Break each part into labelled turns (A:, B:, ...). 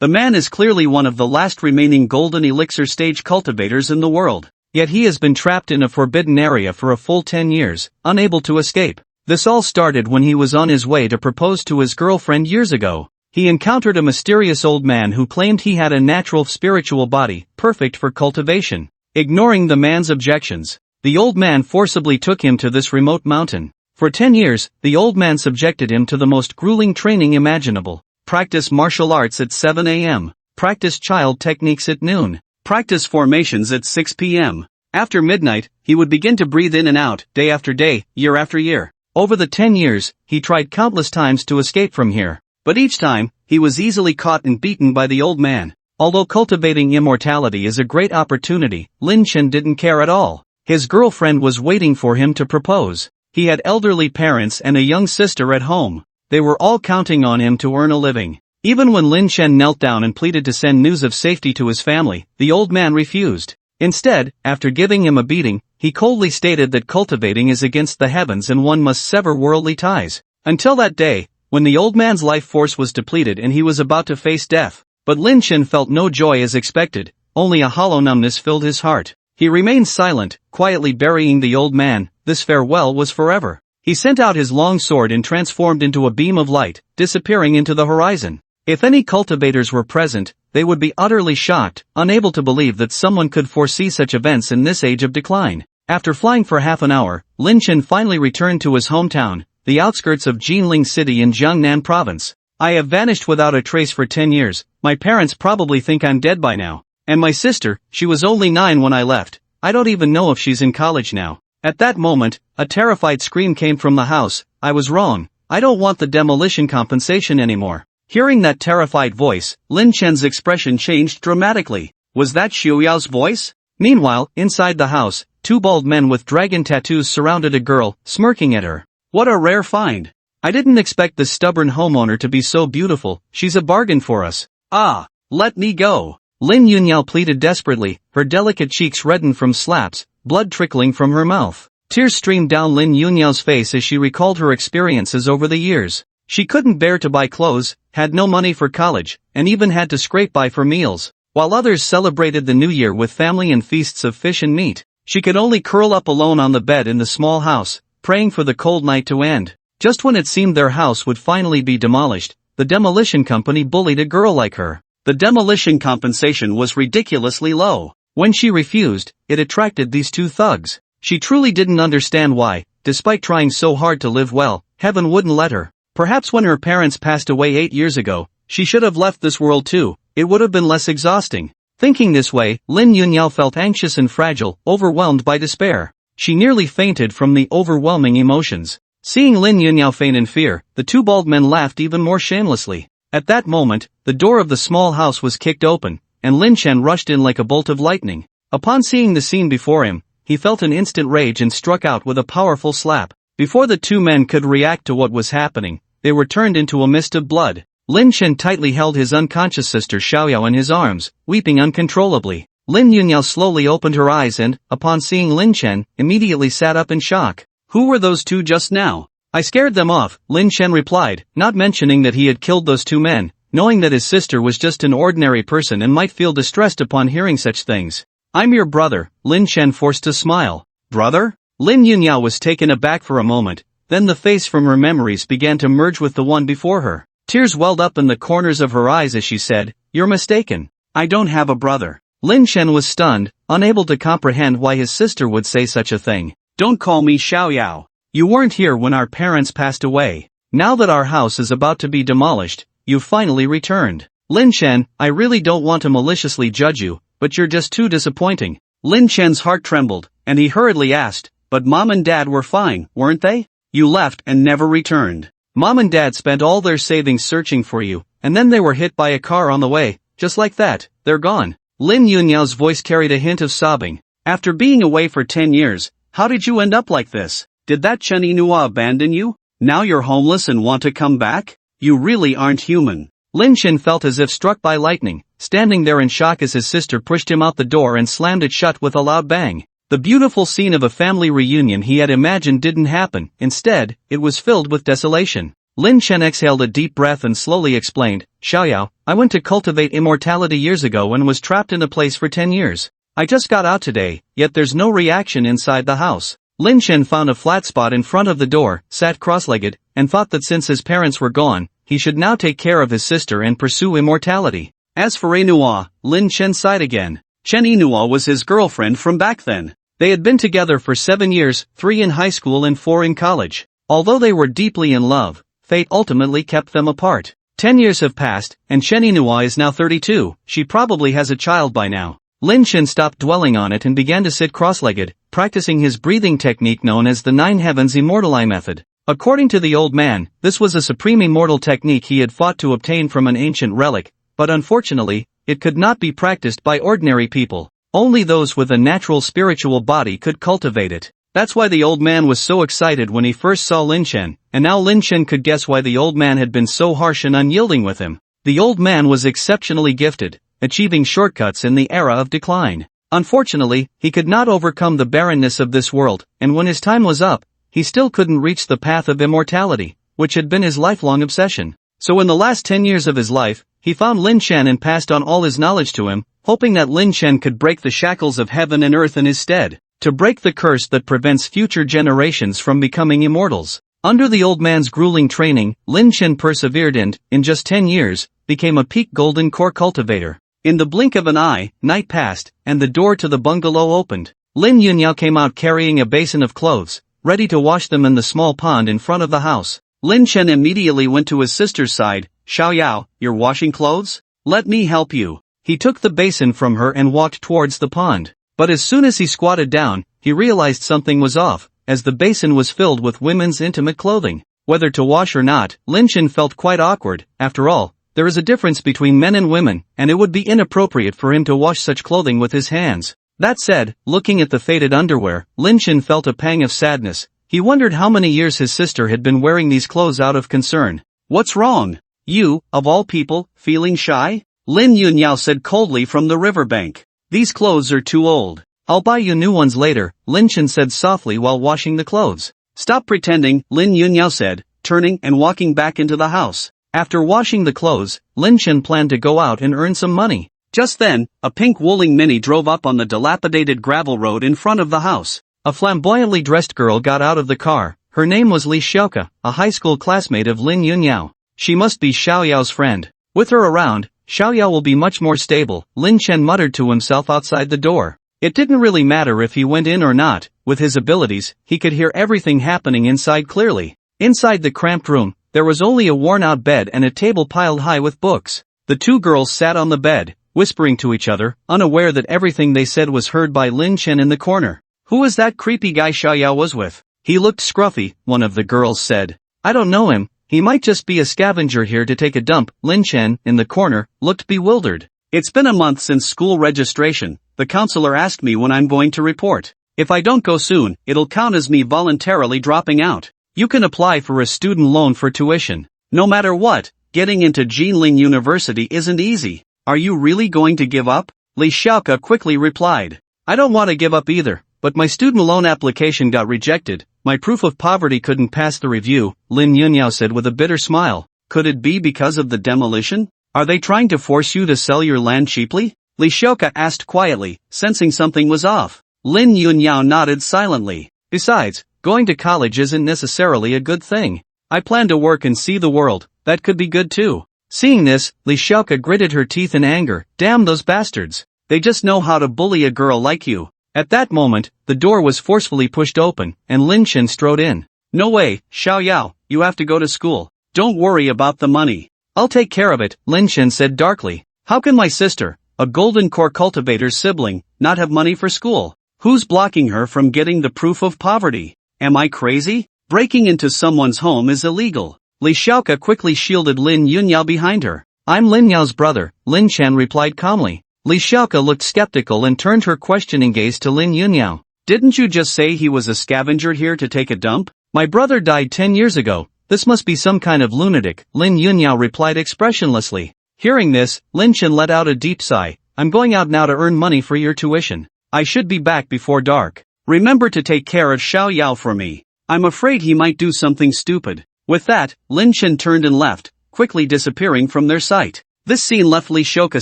A: The man is clearly one of the last remaining golden elixir stage cultivators in the world. Yet he has been trapped in a forbidden area for a full 10 years, unable to escape. This all started when he was on his way to propose to his girlfriend years ago. He encountered a mysterious old man who claimed he had a natural spiritual body, perfect for cultivation. Ignoring the man's objections, the old man forcibly took him to this remote mountain. For 10 years, the old man subjected him to the most grueling training imaginable. Practice martial arts at 7 a.m. Practice child techniques at noon. Practice formations at 6 p.m. After midnight, he would begin to breathe in and out, day after day, year after year. Over the 10 years, he tried countless times to escape from here. But each time, he was easily caught and beaten by the old man. Although cultivating immortality is a great opportunity, Lin Chen didn't care at all. His girlfriend was waiting for him to propose. He had elderly parents and a young sister at home. They were all counting on him to earn a living. Even when Lin Chen knelt down and pleaded to send news of safety to his family, the old man refused. Instead, after giving him a beating, he coldly stated that cultivating is against the heavens and one must sever worldly ties. Until that day, when the old man's life force was depleted and he was about to face death. But Lin Chen felt no joy as expected, only a hollow numbness filled his heart. He remained silent, quietly burying the old man. This farewell was forever. He sent out his long sword and transformed into a beam of light, disappearing into the horizon. If any cultivators were present, they would be utterly shocked, unable to believe that someone could foresee such events in this age of decline. After flying for half an hour, Lin Chen finally returned to his hometown, the outskirts of Jinling City in Jiangnan Province. I have vanished without a trace for 10 years, my parents probably think I'm dead by now. And my sister, she was only 9 when I left, I don't even know if she's in college now. At that moment, a terrified scream came from the house. I was wrong, I don't want the demolition compensation anymore. Hearing that terrified voice, Lin Chen's expression changed dramatically. Was that Xiu Yao's voice? Meanwhile, inside the house, 2 bald men with dragon tattoos surrounded a girl, smirking at her. What a rare find. I didn't expect this stubborn homeowner to be so beautiful, she's a bargain for us. Ah, let me go. Lin Yunyao pleaded desperately, her delicate cheeks reddened from slaps, blood trickling from her mouth. Tears streamed down Lin Yunyao's face as she recalled her experiences over the years. She couldn't bear to buy clothes, had no money for college, and even had to scrape by for meals. While others celebrated the new year with family and feasts of fish and meat, she could only curl up alone on the bed in the small house, praying for the cold night to end. Just when it seemed their house would finally be demolished, the demolition company bullied a girl like her. The demolition compensation was ridiculously low. When she refused, it attracted these 2 thugs. She truly didn't understand why, despite trying so hard to live well, heaven wouldn't let her. Perhaps when her parents passed away 8 years ago, she should have left this world too, it would have been less exhausting. Thinking this way, Lin Yunyao felt anxious and fragile, overwhelmed by despair. She nearly fainted from the overwhelming emotions. Seeing Lin Yunyao faint in fear, the 2 bald men laughed even more shamelessly. At that moment, the door of the small house was kicked open, and Lin Chen rushed in like a bolt of lightning. Upon seeing the scene before him, he felt an instant rage and struck out with a powerful slap. Before the 2 men could react to what was happening, they were turned into a mist of blood. Lin Chen tightly held his unconscious sister Xiaoyao in his arms, weeping uncontrollably. Lin Yunyao slowly opened her eyes and, upon seeing Lin Chen, immediately sat up in shock. Who were those 2 just now? I scared them off, Lin Chen replied, not mentioning that he had killed those 2 men, knowing that his sister was just an ordinary person and might feel distressed upon hearing such things. I'm your brother, Lin Chen forced a smile. Brother? Lin Yunyao was taken aback for a moment, then the face from her memories began to merge with the one before her. Tears welled up in the corners of her eyes as she said, You're mistaken. I don't have a brother. Lin Chen was stunned, unable to comprehend why his sister would say such a thing. Don't call me Xiaoyao. You weren't here when our parents passed away. Now that our house is about to be demolished, you've finally returned. Lin Chen, I really don't want to maliciously judge you, but you're just too disappointing. Lin Chen's heart trembled, and he hurriedly asked, But Mom and Dad were fine, weren't they? You left and never returned. Mom and Dad spent all their savings searching for you, and then they were hit by a car on the way, just like that, they're gone. Lin Yunyao's voice carried a hint of sobbing. After being away for 10 years, how did you end up like this? Did that Chen Yinhua abandon you? Now you're homeless and want to come back? You really aren't human. Lin Chen felt as if struck by lightning, standing there in shock as his sister pushed him out the door and slammed it shut with a loud bang. The beautiful scene of a family reunion he had imagined didn't happen, instead, it was filled with desolation. Lin Chen exhaled a deep breath and slowly explained, Xiaoyao, I went to cultivate immortality years ago and was trapped in a place for 10 years. I just got out today, yet there's no reaction inside the house. Lin Chen found a flat spot in front of the door, sat cross-legged, and thought that since his parents were gone, he should now take care of his sister and pursue immortality. As for Enua, Lin Chen sighed again. Chen Enua was his girlfriend from back then. They had been together for 7 years, 3 in high school and 4 in college. Although they were deeply in love, fate ultimately kept them apart. 10 years have passed, and Chen Enua is now 32, she probably has a child by now. Lin Chen stopped dwelling on it and began to sit cross-legged, practicing his breathing technique known as the Nine Heavens Immortal Eye method. According to the old man, this was a supreme immortal technique he had fought to obtain from an ancient relic, but unfortunately, it could not be practiced by ordinary people. Only those with a natural spiritual body could cultivate it. That's why the old man was so excited when he first saw Lin Chen, and now Lin Chen could guess why the old man had been so harsh and unyielding with him. The old man was exceptionally gifted, achieving shortcuts in the era of decline. Unfortunately, he could not overcome the barrenness of this world, and when his time was up, he still couldn't reach the path of immortality, which had been his lifelong obsession. So in the last 10 years of his life, he found Lin Chen and passed on all his knowledge to him, hoping that Lin Chen could break the shackles of heaven and earth in his stead, to break the curse that prevents future generations from becoming immortals. Under the old man's grueling training, Lin Chen persevered and, in just 10 years, became a peak golden core cultivator. In the blink of an eye, night passed, and the door to the bungalow opened. Lin Yunyao came out carrying a basin of clothes, ready to wash them in the small pond in front of the house. Lin Chen immediately went to his sister's side. Xiaoyao, you're washing clothes? Let me help you. He took the basin from her and walked towards the pond. But as soon as he squatted down, he realized something was off, as the basin was filled with women's intimate clothing. Whether to wash or not, Lin Chen felt quite awkward. After all, there is a difference between men and women, and it would be inappropriate for him to wash such clothing with his hands. That said, looking at the faded underwear, Lin Chen felt a pang of sadness. He wondered how many years his sister had been wearing these clothes out of concern. What's wrong? You, of all people, feeling shy? Lin Yunyao said coldly from the riverbank. These clothes are too old. I'll buy you new ones later, Lin Chen said softly while washing the clothes. Stop pretending, Lin Yunyao said, turning and walking back into the house. After washing the clothes, Lin Chen planned to go out and earn some money. Just then, a pink Wuling Mini drove up on the dilapidated gravel road in front of the house. A flamboyantly dressed girl got out of the car. Her name was Li Xiaoka, a high school classmate of Lin Yunyao. She must be Xiaoyao's friend. With her around, Xiaoyao will be much more stable, Lin Chen muttered to himself outside the door. It didn't really matter if he went in or not. With his abilities, he could hear everything happening inside clearly. Inside the cramped room, there was only a worn-out bed and a table piled high with books. The two girls sat on the bed, whispering to each other, unaware that everything they said was heard by Lin Chen in the corner. Who was that creepy guy Xiaoyao was with? He looked scruffy, one of the girls said. I don't know him, he might just be a scavenger here to take a dump. Lin Chen, in the corner, looked bewildered. It's been a month since school registration. The counselor asked me when I'm going to report. If I don't go soon, it'll count as me voluntarily dropping out. You can apply for a student loan for tuition. No matter what, getting into Jinling University isn't easy. Are you really going to give up? Li Xiaoka quickly replied. I don't want to give up either, but my student loan application got rejected. My proof of poverty couldn't pass the review, Lin Yunyao said with a bitter smile. Could it be because of the demolition? Are they trying to force you to sell your land cheaply? Li Xiaoka asked quietly, sensing something was off. Lin Yunyao nodded silently. Besides, going to college isn't necessarily a good thing. I plan to work and see the world, that could be good too. Seeing this, Li Xiaoka gritted her teeth in anger. Damn those bastards. They just know how to bully a girl like you. At that moment, the door was forcefully pushed open, and Lin Chen strode in. No way, Xiaoyao, you have to go to school. Don't worry about the money. I'll take care of it, Lin Chen said darkly. How can my sister, a golden core cultivator's sibling, not have money for school? Who's blocking her from getting the proof of poverty? Am I crazy? Breaking into someone's home is illegal. Li Xiaoka quickly shielded Lin Yunyao behind her. I'm Lin Yao's brother, Lin Chen replied calmly. Li Xiaoka looked skeptical and turned her questioning gaze to Lin Yunyao. Didn't you just say he was a scavenger here to take a dump? My brother died 10 years ago. This must be some kind of lunatic, Lin Yunyao replied expressionlessly. Hearing this, Lin Chen let out a deep sigh. I'm going out now to earn money for your tuition. I should be back before dark. Remember to take care of Xiaoyao for me. I'm afraid he might do something stupid. With that, Lin Chen turned and left, quickly disappearing from their sight. This scene left Li Shoka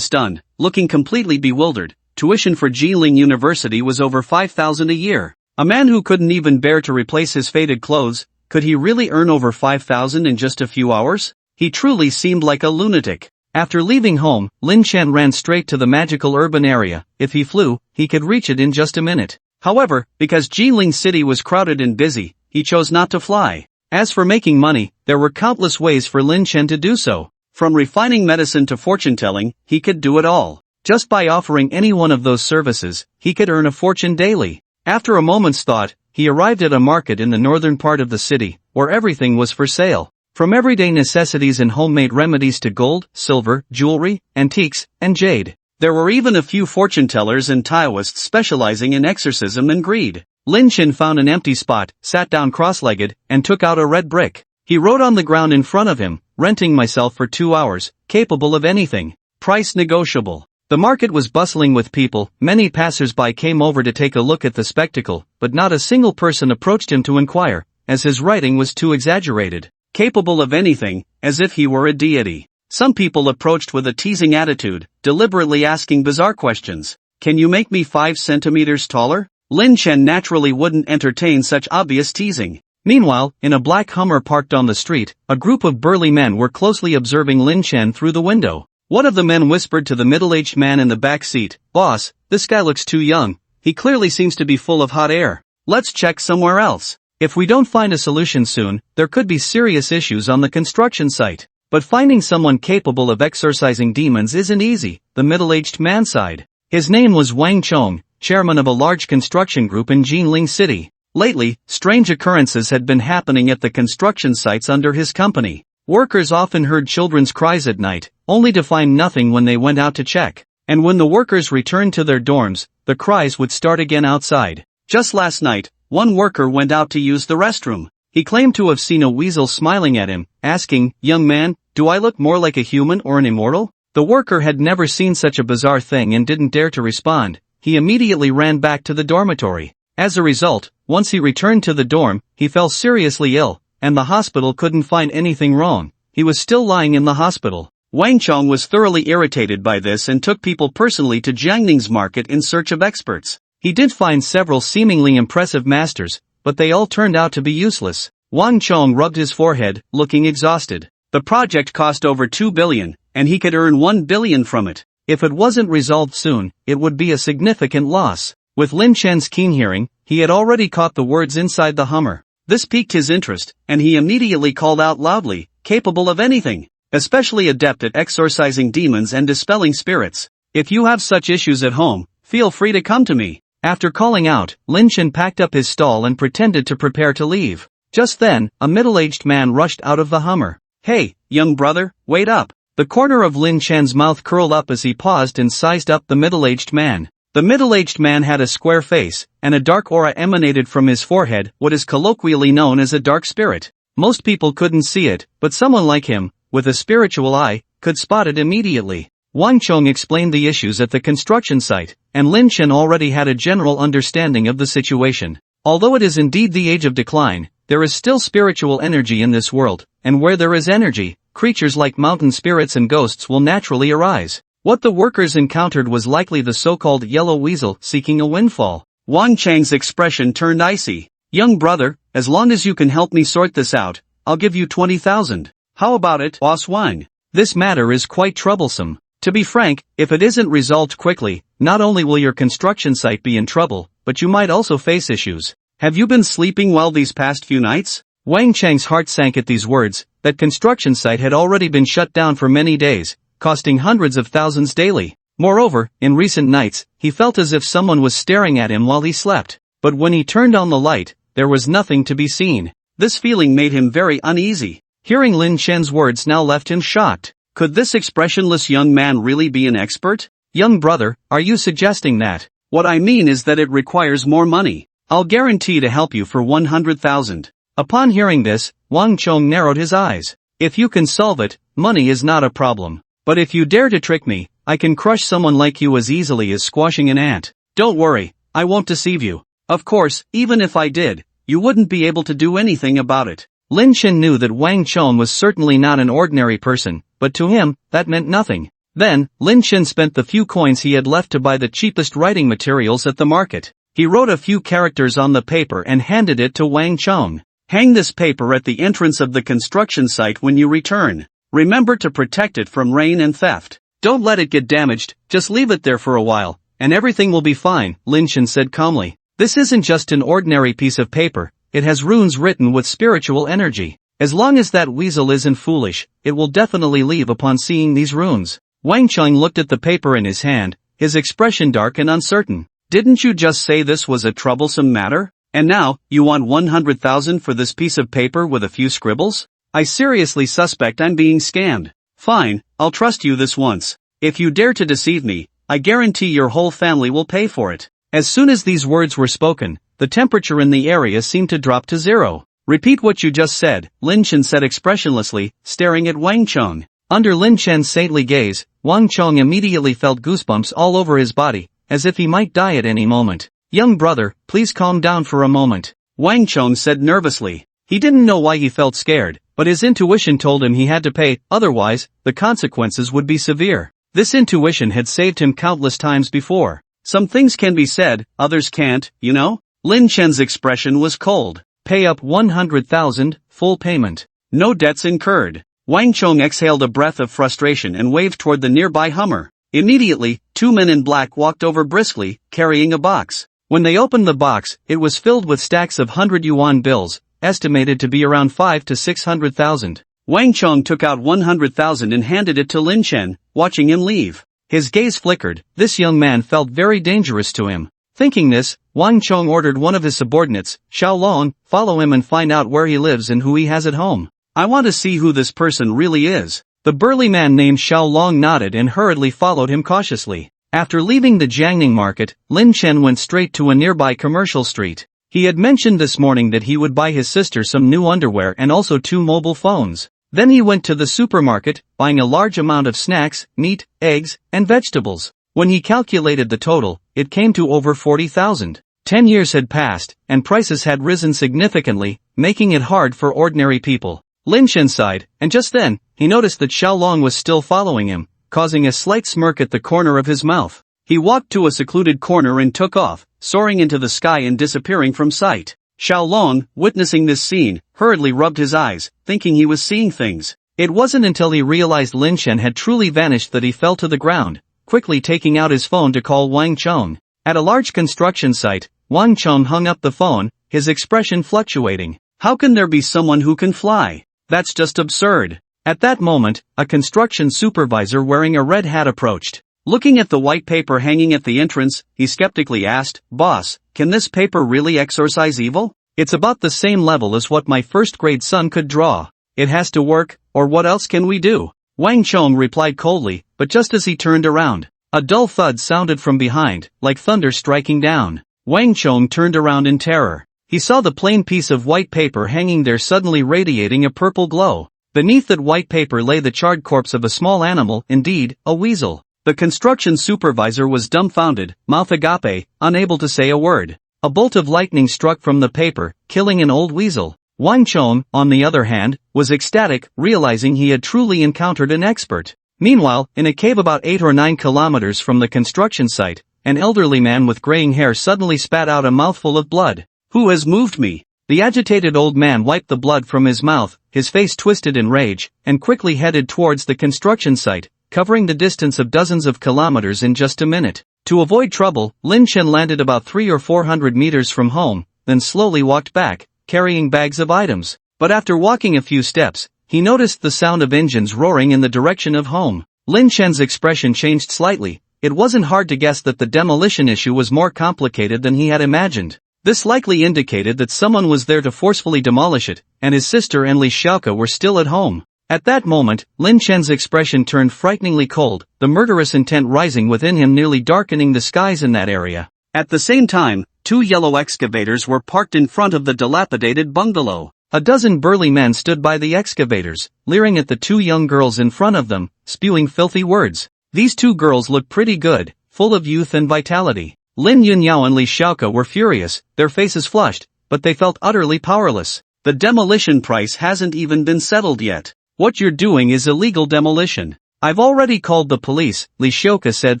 A: stunned, looking completely bewildered. Tuition for Jiling University was over 5,000 a year. A man who couldn't even bear to replace his faded clothes, could he really earn over 5,000 in just a few hours? He truly seemed like a lunatic. After leaving home, Lin Chen ran straight to the magical urban area. If he flew, he could reach it in just a minute. However, because Jiling City was crowded and busy, he chose not to fly. As for making money, there were countless ways for Lin Chen to do so. From refining medicine to fortune-telling, he could do it all. Just by offering any one of those services, he could earn a fortune daily. After a moment's thought, he arrived at a market in the northern part of the city, where everything was for sale. From everyday necessities and homemade remedies to gold, silver, jewelry, antiques, and jade. There were even a few fortune-tellers and Taoists specializing in exorcism and greed. Lin Chen found an empty spot, sat down cross-legged, and took out a red brick. He wrote on the ground in front of him, renting myself for 2 hours, capable of anything. Price negotiable. The market was bustling with people, many passers-by came over to take a look at the spectacle, but not a single person approached him to inquire, as his writing was too exaggerated. Capable of anything, as if he were a deity. Some people approached with a teasing attitude, deliberately asking bizarre questions. Can you make me 5 centimeters taller? Lin Chen naturally wouldn't entertain such obvious teasing. Meanwhile, in a black Hummer parked on the street, a group of burly men were closely observing Lin Chen through the window. One of the men whispered to the middle-aged man in the back seat, "Boss, this guy looks too young. He clearly seems to be full of hot air. Let's check somewhere else. If we don't find a solution soon, there could be serious issues on the construction site." But finding someone capable of exorcising demons isn't easy, the middle-aged man sighed. His name was Wang Chong, chairman of a large construction group in Jinling City. Lately, strange occurrences had been happening at the construction sites under his company. Workers often heard children's cries at night, only to find nothing when they went out to check. And when the workers returned to their dorms, the cries would start again outside. Just last night, one worker went out to use the restroom. He claimed to have seen a weasel smiling at him, asking, "Young man, do I look more like a human or an immortal?" The worker had never seen such a bizarre thing and didn't dare to respond. He immediately ran back to the dormitory. As a result, once he returned to the dorm, he fell seriously ill, and the hospital couldn't find anything wrong. He was still lying in the hospital. Wang Chong was thoroughly irritated by this and took people personally to Jiangning's market in search of experts. He did find several seemingly impressive masters, but they all turned out to be useless. Wang Chong rubbed his forehead, looking exhausted. The project cost over 2 billion, and he could earn 1 billion from it. If it wasn't resolved soon, it would be a significant loss. With Lin Chen's keen hearing, he had already caught the words inside the Hummer. This piqued his interest, and he immediately called out loudly, "Capable of anything, especially adept at exorcising demons and dispelling spirits. If you have such issues at home, feel free to come to me." After calling out, Lin Chen packed up his stall and pretended to prepare to leave. Just then, a middle-aged man rushed out of the Hummer. "Hey, young brother, wait up." The corner of Lin Chen's mouth curled up as he paused and sized up the middle-aged man. The middle-aged man had a square face, and a dark aura emanated from his forehead, what is colloquially known as a dark spirit. Most people couldn't see it, but someone like him, with a spiritual eye, could spot it immediately. Wang Chong explained the issues at the construction site, and Lin Chen already had a general understanding of the situation. Although it is indeed the age of decline, there is still spiritual energy in this world, and where there is energy, creatures like mountain spirits and ghosts will naturally arise. What the workers encountered was likely the so-called yellow weasel seeking a windfall. Wang Chang's expression turned icy. "Young brother, as long as you can help me sort this out, I'll give you 20,000. How about it, Boss Wang? This matter is quite troublesome. To be frank, if it isn't resolved quickly, not only will your construction site be in trouble, but you might also face issues. Have you been sleeping well these past few nights?" Wang Chang's heart sank at these words. That construction site had already been shut down for many days, costing hundreds of thousands daily. Moreover, in recent nights, he felt as if someone was staring at him while he slept. But when he turned on the light, there was nothing to be seen. This feeling made him very uneasy. Hearing Lin Chen's words now left him shocked. Could this expressionless young man really be an expert? "Young brother, are you suggesting that?" "What I mean is that it requires more money. I'll guarantee to help you for 100,000. Upon hearing this, Wang Chong narrowed his eyes. "If you can solve it, money is not a problem. But if you dare to trick me, I can crush someone like you as easily as squashing an ant. Don't worry, I won't deceive you. Of course, even if I did, you wouldn't be able to do anything about it." Lin Chen knew that Wang Chong was certainly not an ordinary person, but to him, that meant nothing. Then, Lin Chen spent the few coins he had left to buy the cheapest writing materials at the market. He wrote a few characters on the paper and handed it to Wang Chong. Hang this paper at the entrance of the construction site when you return. Remember to protect it from rain and theft. Don't let it get damaged, just leave it there for a while, and everything will be fine, Lin Chen said calmly. This isn't just an ordinary piece of paper, it has runes written with spiritual energy. As long as that weasel isn't foolish, it will definitely leave upon seeing these runes. Wang Chong looked at the paper in his hand, his expression dark and uncertain. Didn't you just say this was a troublesome matter? And now, you want 100,000 for this piece of paper with a few scribbles? I seriously suspect I'm being scammed. Fine, I'll trust you this once. If you dare to deceive me, I guarantee your whole family will pay for it. As soon as these words were spoken, the temperature in the area seemed to drop to zero. Repeat what you just said, Lin Chen said expressionlessly, staring at Wang Chong. Under Lin Chen's saintly gaze, Wang Chong immediately felt goosebumps all over his body, as if he might die at any moment. Young brother, please calm down for a moment, Wang Chong said nervously. He didn't know why he felt scared, but his intuition told him he had to pay, otherwise, the consequences would be severe. This intuition had saved him countless times before. Some things can be said, others can't, you know? Lin Chen's expression was cold. Pay up 100,000, full payment. No debts incurred. Wang Chong exhaled a breath of frustration and waved toward the nearby Hummer. Immediately, two men in black walked over briskly, carrying a box. When they opened the box, it was filled with stacks of 100 yuan bills, estimated to be around 5 to 600,000. Wang Chong took out 100,000 and handed it to Lin Chen, watching him leave. His gaze flickered. This young man felt very dangerous to him. Thinking this, Wang Chong ordered one of his subordinates, Xiaolong, follow him and find out where he lives and who he has at home. I want to see who this person really is. The burly man named Xiaolong nodded and hurriedly followed him cautiously. After leaving the Jiangning market, Lin Chen went straight to a nearby commercial street. He had mentioned this morning that he would buy his sister some new underwear and also 2 mobile phones. Then he went to the supermarket, buying a large amount of snacks, meat, eggs, and vegetables. When he calculated the total, it came to over 40,000. 10 years had passed, and prices had risen significantly, making it hard for ordinary people. Lin Chen sighed, and just then, he noticed that Xiaolong was still following him, causing a slight smirk at the corner of his mouth. He walked to a secluded corner and took off, soaring into the sky and disappearing from sight. Xiaolong, witnessing this scene, hurriedly rubbed his eyes, thinking he was seeing things. It wasn't until he realized Lin Chen had truly vanished that he fell to the ground, quickly taking out his phone to call Wang Chong. At a large construction site, Wang Chong hung up the phone, his expression fluctuating. How can there be someone who can fly? That's just absurd. At that moment, a construction supervisor wearing a red hat approached. Looking at the white paper hanging at the entrance, he skeptically asked, "Boss, can this paper really exorcise evil? It's about the same level as what my first-grade son could draw. It has to work, or what else can we do?" Wang Chong replied coldly, but just as he turned around, a dull thud sounded from behind, like thunder striking down. Wang Chong turned around in terror. He saw the plain piece of white paper hanging there suddenly radiating a purple glow. Beneath that white paper lay the charred corpse of a small animal, indeed, a weasel. The construction supervisor was dumbfounded, mouth agape, unable to say a word. A bolt of lightning struck from the paper, killing an old weasel. Wang Chong, on the other hand, was ecstatic, realizing he had truly encountered an expert. Meanwhile, in a cave about 8 or 9 kilometers from the construction site, an elderly man with graying hair suddenly spat out a mouthful of blood. "Who has moved me?" The agitated old man wiped the blood from his mouth, his face twisted in rage, and quickly headed towards the construction site, covering the distance of dozens of kilometers in just a minute. To avoid trouble, Lin Chen landed about 300 or 400 meters from home, then slowly walked back, carrying bags of items. But after walking a few steps, he noticed the sound of engines roaring in the direction of home. Lin Chen's expression changed slightly. It wasn't hard to guess that the demolition issue was more complicated than he had imagined. This likely indicated that someone was there to forcefully demolish it, and his sister and Li Xiaoke were still at home. At that moment, Lin Chen's expression turned frighteningly cold, the murderous intent rising within him nearly darkening the skies in that area. At the same time, 2 yellow excavators were parked in front of the dilapidated bungalow. A dozen burly men stood by the excavators, leering at the 2 young girls in front of them, spewing filthy words. These 2 girls looked pretty good, full of youth and vitality. Lin Yunyao and Li Xiaoke were furious, their faces flushed, but they felt utterly powerless. The demolition price hasn't even been settled yet. What you're doing is illegal demolition. I've already called the police, Lee Shouka said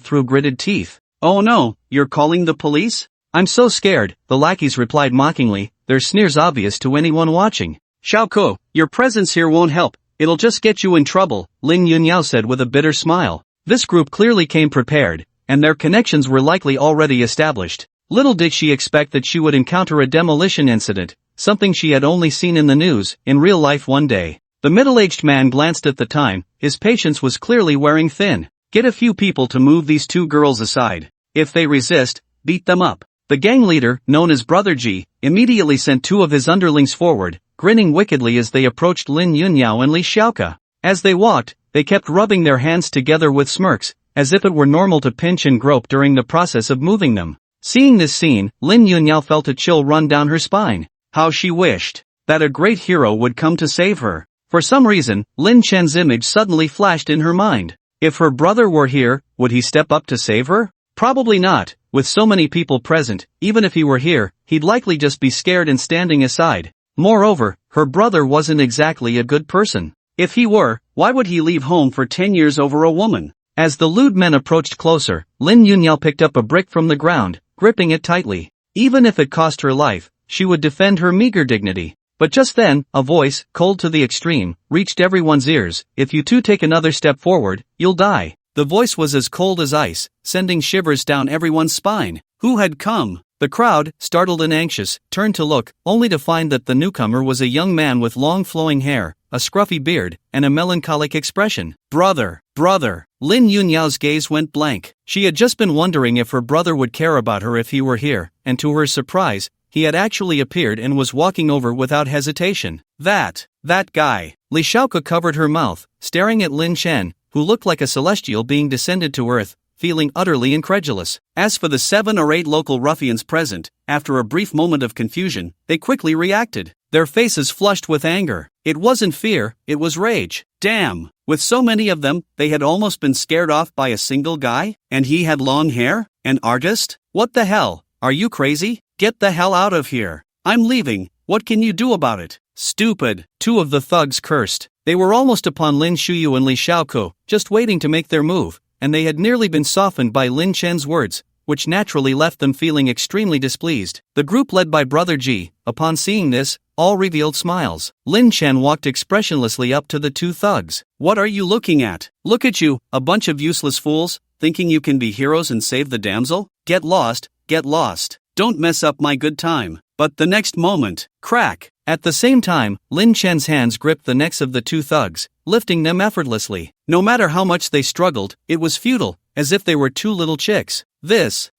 A: through gritted teeth. Oh no, you're calling the police? I'm so scared, the lackeys replied mockingly, their sneers obvious to anyone watching. Xiaoko, your presence here won't help, it'll just get you in trouble, Lin Yunyao said with a bitter smile. This group clearly came prepared, and their connections were likely already established. Little did she expect that she would encounter a demolition incident, something she had only seen in the news, in real life one day. The middle-aged man glanced at the time, his patience was clearly wearing thin. Get a few people to move these two girls aside. If they resist, beat them up. The gang leader, known as Brother G, immediately sent two of his underlings forward, grinning wickedly as they approached Lin Yunyao and Li Xiaoka. As they walked, they kept rubbing their hands together with smirks, as if it were normal to pinch and grope during the process of moving them. Seeing this scene, Lin Yunyao felt a chill run down her spine. How she wished that a great hero would come to save her. For some reason, Lin Chen's image suddenly flashed in her mind. If her brother were here, would he step up to save her? Probably not. With so many people present, even if he were here, he'd likely just be scared and standing aside. Moreover, her brother wasn't exactly a good person. If he were, why would he leave home for 10 years over a woman? As the lewd men approached closer, Lin Yunyao picked up a brick from the ground, gripping it tightly. Even if it cost her life, she would defend her meager dignity. But just then, a voice, cold to the extreme, reached everyone's ears. If you two take another step forward, you'll die. The voice was as cold as ice, sending shivers down everyone's spine. Who had come? The crowd, startled and anxious, turned to look, only to find that the newcomer was a young man with long flowing hair, a scruffy beard, and a melancholic expression. Brother! Lin Yunyao's gaze went blank. She had just been wondering if her brother would care about her if he were here, and to her surprise, he had actually appeared and was walking over without hesitation. That guy. Li Xiaoka covered her mouth, staring at Lin Chen, who looked like a celestial being descended to earth, feeling utterly incredulous. As for the 7 or 8 local ruffians present, after a brief moment of confusion, they quickly reacted. Their faces flushed with anger. It wasn't fear, it was rage. Damn! With so many of them, they had almost been scared off by a single guy? And he had long hair? An artist? What the hell? Are you crazy? Get the hell out of here. I'm leaving. What can you do about it? Stupid. 2 of the thugs cursed. They were almost upon Lin Shuyu and Li Xiaoko, just waiting to make their move, and they had nearly been softened by Lin Chen's words, which naturally left them feeling extremely displeased. The group led by Brother G, upon seeing this, all revealed smiles. Lin Chen walked expressionlessly up to the 2 thugs. What are you looking at? Look at you, a bunch of useless fools, thinking you can be heroes and save the damsel? Get lost, get lost. Don't mess up my good time. But the next moment, crack! At the same time, Lin Chen's hands gripped the necks of the 2 thugs, lifting them effortlessly. No matter how much they struggled, it was futile, as if they were 2 little chicks.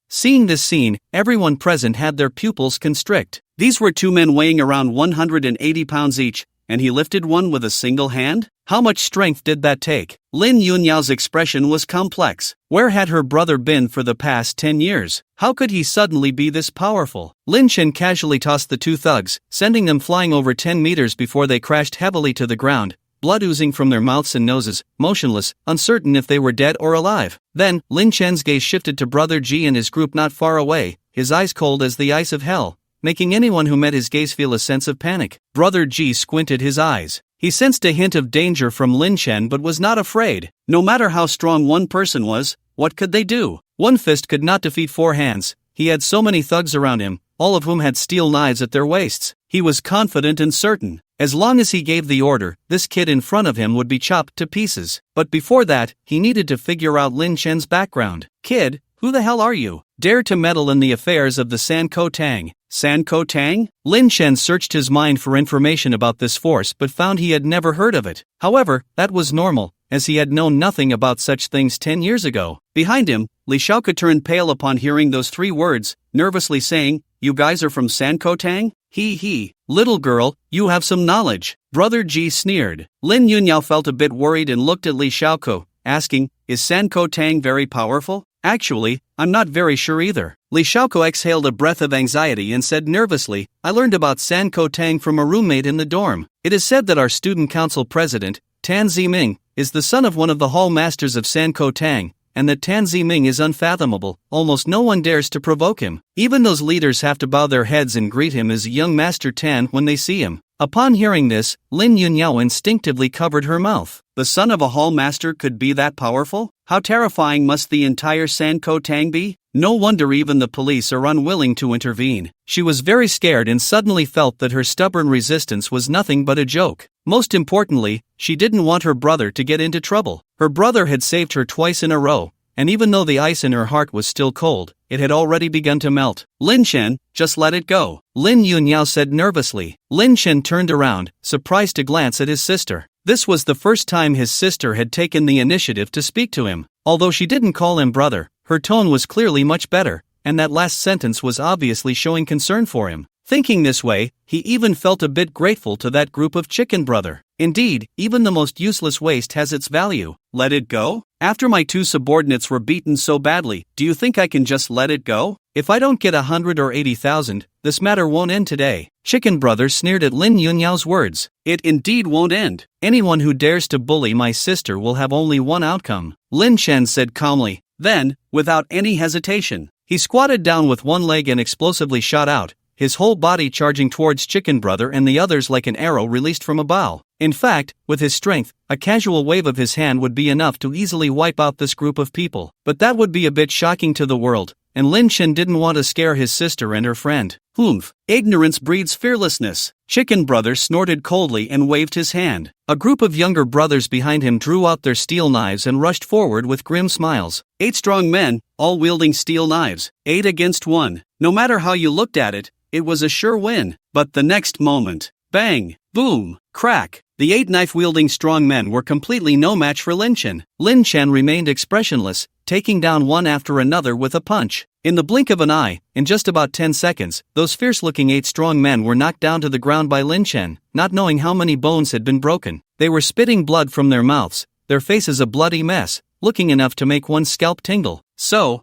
A: Seeing this scene, everyone present had their pupils constrict. These were 2 men weighing around 180 pounds each, and he lifted one with a single hand? How much strength did that take? Lin Yunyao's expression was complex. Where had her brother been for the past 10 years? How could he suddenly be this powerful? Lin Chen casually tossed the 2 thugs, sending them flying over 10 meters before they crashed heavily to the ground, blood oozing from their mouths and noses, motionless, uncertain if they were dead or alive. Then, Lin Chen's gaze shifted to Brother G and his group not far away, his eyes cold as the ice of hell, making anyone who met his gaze feel a sense of panic. Brother G squinted his eyes. He sensed a hint of danger from Lin Chen but was not afraid. No matter how strong one person was, what could they do? One fist could not defeat 4 hands. He had so many thugs around him, all of whom had steel knives at their waists. He was confident and certain. As long as he gave the order, this kid in front of him would be chopped to pieces. But before that, he needed to figure out Lin Chen's background. Kid, who the hell are you? Dare to meddle in the affairs of the Sanko Tang. Sanko Tang? Lin Chen searched his mind for information about this force but found he had never heard of it. However, that was normal, as he had known nothing about such things 10 years ago. Behind him, Li Xiaoka turned pale upon hearing those 3 words, nervously saying, "You guys are from Sanko Tang? He. Little girl, you have some knowledge." Brother G sneered. Lin Yunyao felt a bit worried and looked at Li Xiaoko, asking, "Is Sanko Tang very powerful?" "Actually, I'm not very sure either." Li Xiaoko exhaled a breath of anxiety and said nervously, "I learned about Sanko Tang from a roommate in the dorm. It is said that our student council president, Tan Ziming, is the son of one of the hall masters of Sanko Tang, and that Tan Ziming is unfathomable. Almost no one dares to provoke him. Even those leaders have to bow their heads and greet him as young Master Tan when they see him. Upon hearing this, Lin Yunyao instinctively covered her mouth. The son of a hall master could be that powerful? How terrifying must the entire Sanko Tang be? No wonder even the police are unwilling to intervene. She was very scared and suddenly felt that her stubborn resistance was nothing but a joke. Most importantly, she didn't want her brother to get into trouble. Her brother had saved her twice in a row, and even though the ice in her heart was still cold, it had already begun to melt. Lin Shen, just let it go, Lin Yunyao said nervously. Lin Shen turned around, surprised to glance at his sister. This was the first time his sister had taken the initiative to speak to him. Although she didn't call him brother, her tone was clearly much better, and that last sentence was obviously showing concern for him. Thinking this way, he even felt a bit grateful to that group of chicken brother. Indeed, even the most useless waste has its value. Let it go? After my two subordinates were beaten so badly, do you think I can just let it go? If I don't get 100 or 80,000, this matter won't end today. Chicken brother sneered at Lin Yunyao's words. It indeed won't end. Anyone who dares to bully my sister will have only one outcome, Lin Shen said calmly. Then, without any hesitation, he squatted down with one leg and explosively shot out, his whole body charging towards Chicken Brother and the others like an arrow released from a bow. In fact, with his strength, a casual wave of his hand would be enough to easily wipe out this group of people. But that would be a bit shocking to the world, and Lin Shen didn't want to scare his sister and her friend. Humph, ignorance breeds fearlessness. Chicken Brother snorted coldly and waved his hand. A group of younger brothers behind him drew out their steel knives and rushed forward with grim smiles. 8 strong men, all wielding steel knives, 8 against 1. No matter how you looked at it, it was a sure win. But the next moment, bang, boom, crack, the 8 knife-wielding strong men were completely no match for Lin Shen. Lin Shen remained expressionless, taking down one after another with a punch. In the blink of an eye, in just about 10 seconds, those fierce-looking 8 strong men were knocked down to the ground by Lin Shen, not knowing how many bones had been broken. They were spitting blood from their mouths, their faces a bloody mess, looking enough to make one's scalp tingle. So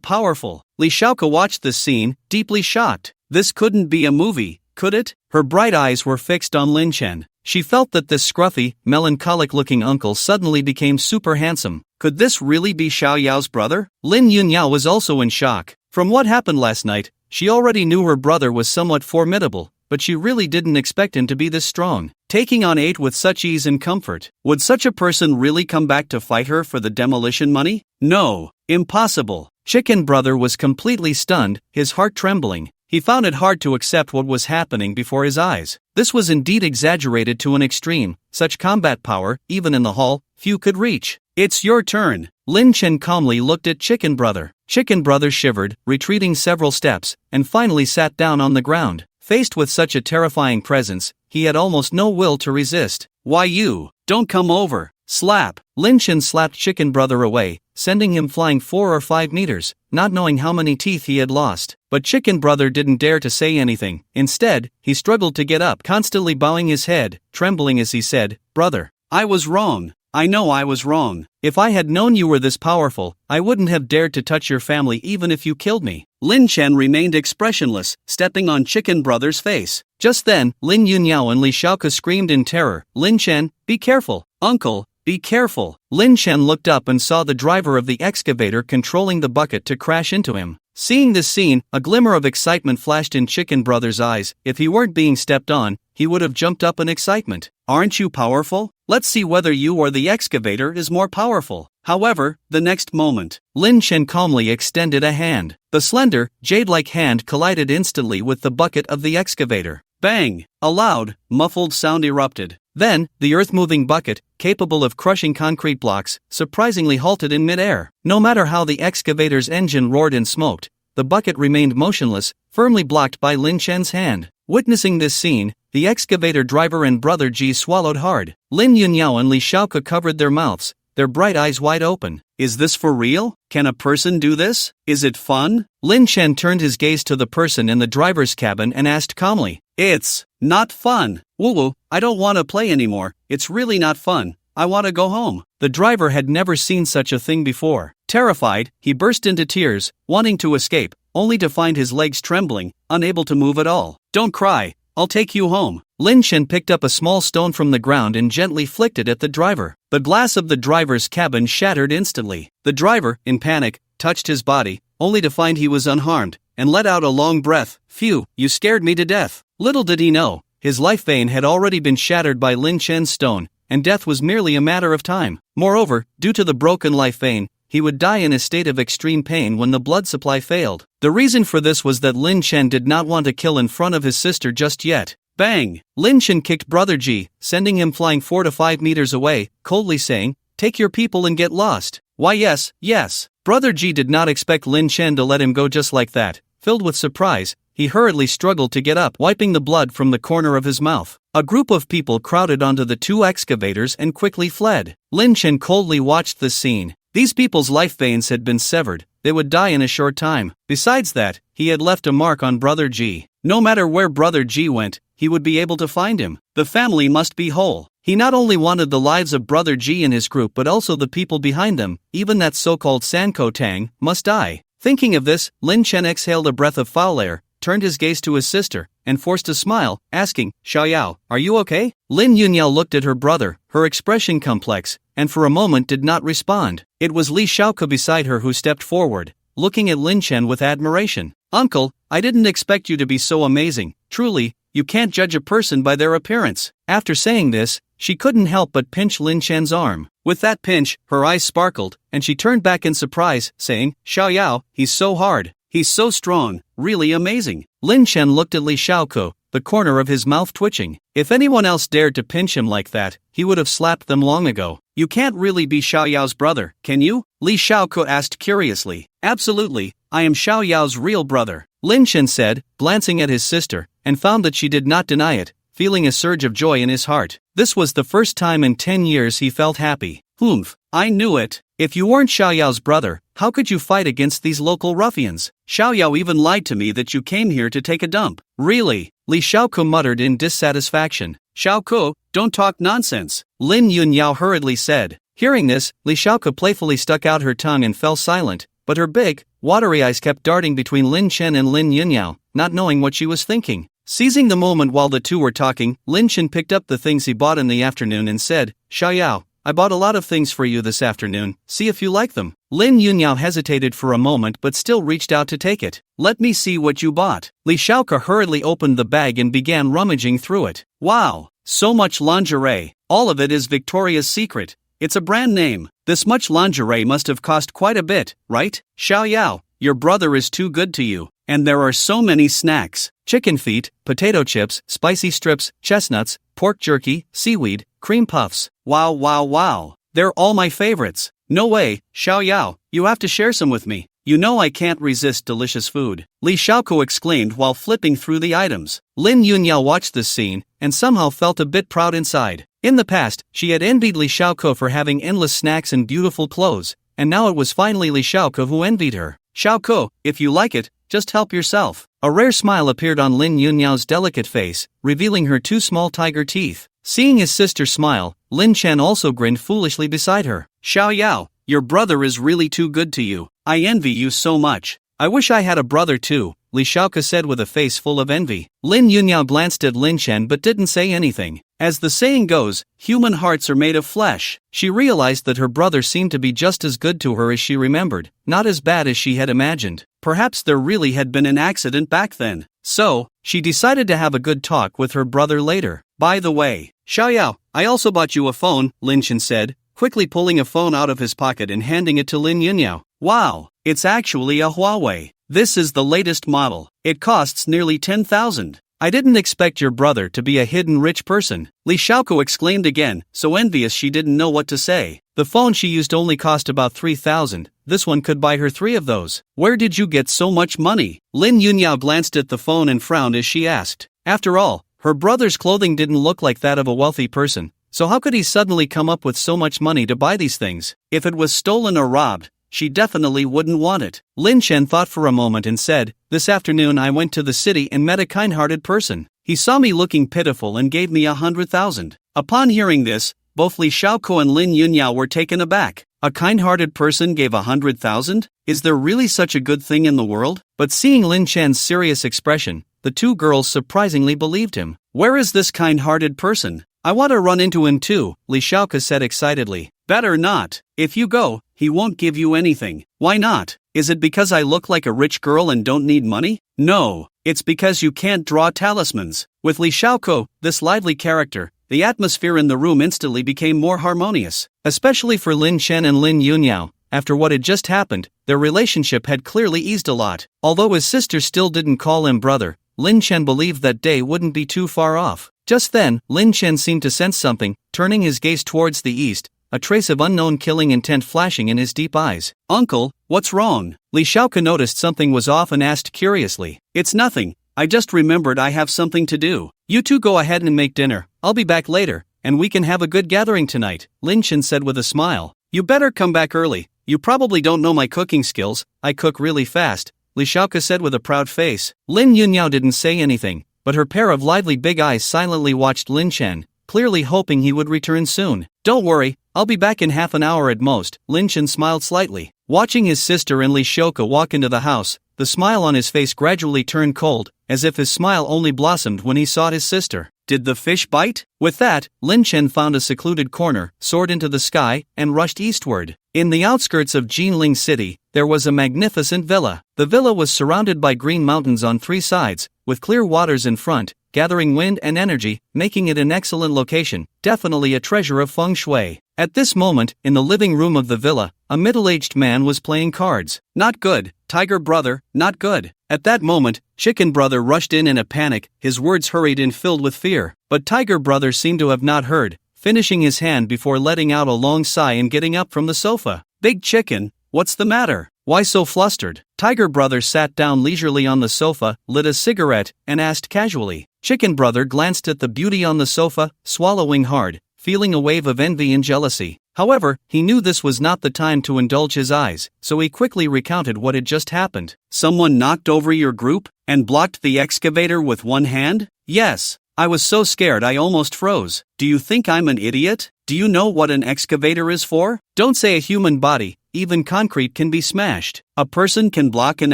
A: powerful. Li Shaoke watched this scene, deeply shocked. This couldn't be a movie, could it? Her bright eyes were fixed on Lin Shen. She felt that this scruffy, melancholic-looking uncle suddenly became super handsome. Could this really be Xiao Yao's brother? Lin Yunyao was also in shock. From what happened last night, she already knew her brother was somewhat formidable, but she really didn't expect him to be this strong. Taking on 8 with such ease and comfort. Would such a person really come back to fight her for the demolition money? No, impossible. Chicken Brother was completely stunned, his heart trembling. He found it hard to accept what was happening before his eyes. This was indeed exaggerated to an extreme. Such combat power, even in the hall, few could reach. It's your turn. Lin Shen calmly looked at Chicken Brother. Chicken Brother shivered, retreating several steps, and finally sat down on the ground. Faced with such a terrifying presence, he had almost no will to resist. Why you? Don't come over. Slap. Lin Shen slapped Chicken Brother away, sending him flying 4 or 5 meters, not knowing how many teeth he had lost. But Chicken Brother didn't dare to say anything. Instead, he struggled to get up, constantly bowing his head, trembling as he said, Brother, I was wrong. I know I was wrong. If I had known you were this powerful, I wouldn't have dared to touch your family even if you killed me. Lin Shen remained expressionless, stepping on Chicken Brother's face. Just then, Lin Yunyao and Li Shaoke screamed in terror, Lin Shen, be careful. Uncle, be careful. Lin Shen looked up and saw the driver of the excavator controlling the bucket to crash into him. Seeing this scene, a glimmer of excitement flashed in Chicken Brother's eyes. If he weren't being stepped on, he would have jumped up in excitement. Aren't you powerful? Let's see whether you or the excavator is more powerful. However, the next moment, Lin Shen calmly extended a hand. The slender, jade-like hand collided instantly with the bucket of the excavator. Bang! A loud, muffled sound erupted. Then, the earth-moving bucket, capable of crushing concrete blocks, surprisingly halted in mid-air. No matter how the excavator's engine roared and smoked, the bucket remained motionless, firmly blocked by Lin Shen's hand. Witnessing this scene, the excavator driver and Brother Ji swallowed hard. Lin Yunyao and Li Shaoke covered their mouths, their bright eyes wide open. Is this for real? Can a person do this? Is it fun? Lin Shen turned his gaze to the person in the driver's cabin and asked calmly, It's not fun. Woo-woo, I don't want to play anymore. It's really not fun. I want to go home. The driver had never seen such a thing before. Terrified, he burst into tears, wanting to escape, only to find his legs trembling, unable to move at all. Don't cry. I'll take you home. Lin Shen picked up a small stone from the ground and gently flicked it at the driver. The glass of the driver's cabin shattered instantly. The driver, in panic, touched his body, only to find he was unharmed, and let out a long breath. Phew, you scared me to death. Little did he know, his life vein had already been shattered by Lin Chen's stone, and death was merely a matter of time. Moreover, due to the broken life vein, he would die in a state of extreme pain when the blood supply failed. The reason for this was that Lin Chen did not want to kill in front of his sister just yet. Bang! Lin Chen kicked Brother Ji, sending him flying 4 to 5 meters away, coldly saying, "Take your people and get lost." Why yes. Brother Ji did not expect Lin Chen to let him go just like that. Filled with surprise, he hurriedly struggled to get up, wiping the blood from the corner of his mouth. A group of people crowded onto the 2 excavators and quickly fled. Lin Chen coldly watched this scene. These people's life veins had been severed, they would die in a short time. Besides that, he had left a mark on Brother Ji. No matter where Brother Ji went, he would be able to find him. The family must be whole. He not only wanted the lives of Brother Ji and his group but also the people behind them, even that so-called Sanko Tang, must die. Thinking of this, Lin Chen exhaled a breath of foul air, turned his gaze to his sister, and forced a smile, asking, "Xiaoyao, are you okay?" Lin Yunyao looked at her brother, her expression complex, and for a moment did not respond. It was Li Shaoke beside her who stepped forward, looking at Lin Chen with admiration. "Uncle, I didn't expect you to be so amazing. Truly, you can't judge a person by their appearance." After saying this, she couldn't help but pinch Lin Chen's arm. With that pinch, her eyes sparkled, and she turned back in surprise, saying, "Xiaoyao, he's so hard. He's so strong, really amazing." Lin Chen looked at Li Shaoke, the corner of his mouth twitching. If anyone else dared to pinch him like that, he would have slapped them long ago. "You can't really be Xiaoyao's brother, can you?" Li Shaoke asked curiously. "Absolutely, I am Xiaoyao's real brother," Lin Chen said, glancing at his sister, and found that she did not deny it, feeling a surge of joy in his heart. This was the first time in 10 years he felt happy. "Humph, I knew it. If you weren't Xiaoyao's brother, how could you fight against these local ruffians? Xiaoyao even lied to me that you came here to take a dump." "Really?" Li Shaoke muttered in dissatisfaction. "Shaoke, don't talk nonsense," Lin Yunyao hurriedly said. Hearing this, Li Shaoke playfully stuck out her tongue and fell silent, but her big, watery eyes kept darting between Lin Chen and Lin Yunyao, not knowing what she was thinking. Seizing the moment while the two were talking, Lin Chen picked up the things he bought in the afternoon and said, "Xiaoyao, I bought a lot of things for you this afternoon, see if you like them." Lin Yunyao hesitated for a moment but still reached out to take it. "Let me see what you bought." Li Shaoke hurriedly opened the bag and began rummaging through it. "Wow, so much lingerie. All of it is Victoria's Secret. It's a brand name. This much lingerie must have cost quite a bit, right? Xiaoyao, your brother is too good to you. And there are so many snacks. Chicken feet, potato chips, spicy strips, chestnuts, pork jerky, seaweed, cream puffs. Wow. They're all my favorites. No way, Xiaoyao, you have to share some with me. You know I can't resist delicious food," Li Shaoke exclaimed while flipping through the items. Lin Yunyao watched this scene, and somehow felt a bit proud inside. In the past, she had envied Li Shaoke for having endless snacks and beautiful clothes, and now it was finally Li Shaoke who envied her. "Shaoke, if you like it, just help yourself." A rare smile appeared on Lin Yunyao's delicate face, revealing her 2 small tiger teeth. Seeing his sister smile, Lin Chen also grinned foolishly beside her. "Xiaoyao, your brother is really too good to you. I envy you so much. I wish I had a brother too," Li Shaoke said with a face full of envy. Lin Yunyao glanced at Lin Chen but didn't say anything. As the saying goes, human hearts are made of flesh. She realized that her brother seemed to be just as good to her as she remembered, not as bad as she had imagined. Perhaps there really had been an accident back then. So, she decided to have a good talk with her brother later. "By the way, Xiaoyao, I also bought you a phone," Lin Chen said, quickly pulling a phone out of his pocket and handing it to Lin Yunyao. "Wow, it's actually a Huawei. This is the latest model. It costs nearly 10,000. I didn't expect your brother to be a hidden rich person," Li Shaoke exclaimed again, so envious she didn't know what to say. The phone she used only cost about 3,000, this one could buy her 3 of those. "Where did you get so much money?" Lin Yunyao glanced at the phone and frowned as she asked. After all, her brother's clothing didn't look like that of a wealthy person, so how could he suddenly come up with so much money to buy these things? If it was stolen or robbed, she definitely wouldn't want it. Lin Chen thought for a moment and said, "This afternoon I went to the city and met a kind-hearted person. He saw me looking pitiful and gave me 100,000. Upon hearing this, both Li Shaoke and Lin Yunyao were taken aback. A kind-hearted person gave 100,000? Is there really such a good thing in the world? But seeing Lin Chen's serious expression, the 2 girls surprisingly believed him. "Where is this kind-hearted person? I want to run into him too," Li Shaoke said excitedly. "Better not. If you go, he won't give you anything." "Why not? Is it because I look like a rich girl and don't need money?" "No, It's because you can't draw talismans. With Li Xiaoko, this lively character, the atmosphere in the room instantly became more harmonious. Especially for Lin Chen and Lin Yunyao. After what had just happened, their relationship had clearly eased a lot. Although his sister still didn't call him brother, Lin Chen believed that day wouldn't be too far off. Just then, Lin Chen seemed to sense something, turning his gaze towards the east, a trace of unknown killing intent flashing in his deep eyes. "Uncle, what's wrong?" Li Xiaoko noticed something was off and asked curiously. "It's nothing, I just remembered I have something to do. You two go ahead and make dinner, I'll be back later, and we can have a good gathering tonight," Lin Chen said with a smile. "You better come back early. You probably don't know my cooking skills, I cook really fast," Li Xiaoko said with a proud face. Lin Yunyao didn't say anything, but her pair of lively big eyes silently watched Lin Chen, clearly hoping he would return soon. "Don't worry, I'll be back in half an hour at most," Lin Chen smiled slightly. Watching his sister and Li Xiaoko walk into the house, the smile on his face gradually turned cold, as if his smile only blossomed when he saw his sister. Did the fish bite? With that, Lin Chen found a secluded corner, soared into the sky, and rushed eastward. In the outskirts of Jinling City, there was a magnificent villa. The villa was surrounded by green mountains on three sides, with clear waters in front, gathering wind and energy, making it an excellent location, definitely a treasure of feng shui. At this moment, in the living room of the villa, a middle-aged man was playing cards. "Not good, Tiger Brother, not good." At that moment, Chicken Brother rushed in a panic, his words hurried and filled with fear. But Tiger Brother seemed to have not heard, finishing his hand before letting out a long sigh and getting up from the sofa. "Big Chicken, what's the matter? Why so flustered?" Tiger Brother sat down leisurely on the sofa, lit a cigarette, and asked casually. Chicken Brother glanced at the beauty on the sofa, swallowing hard, feeling a wave of envy and jealousy. However, he knew this was not the time to indulge his eyes, so he quickly recounted what had just happened. "Someone knocked over your group, and blocked the excavator with one hand?" "Yes. I was so scared I almost froze. Do you think I'm an idiot? Do you know what an excavator is for? Don't say a human body, even concrete can be smashed. A person can block an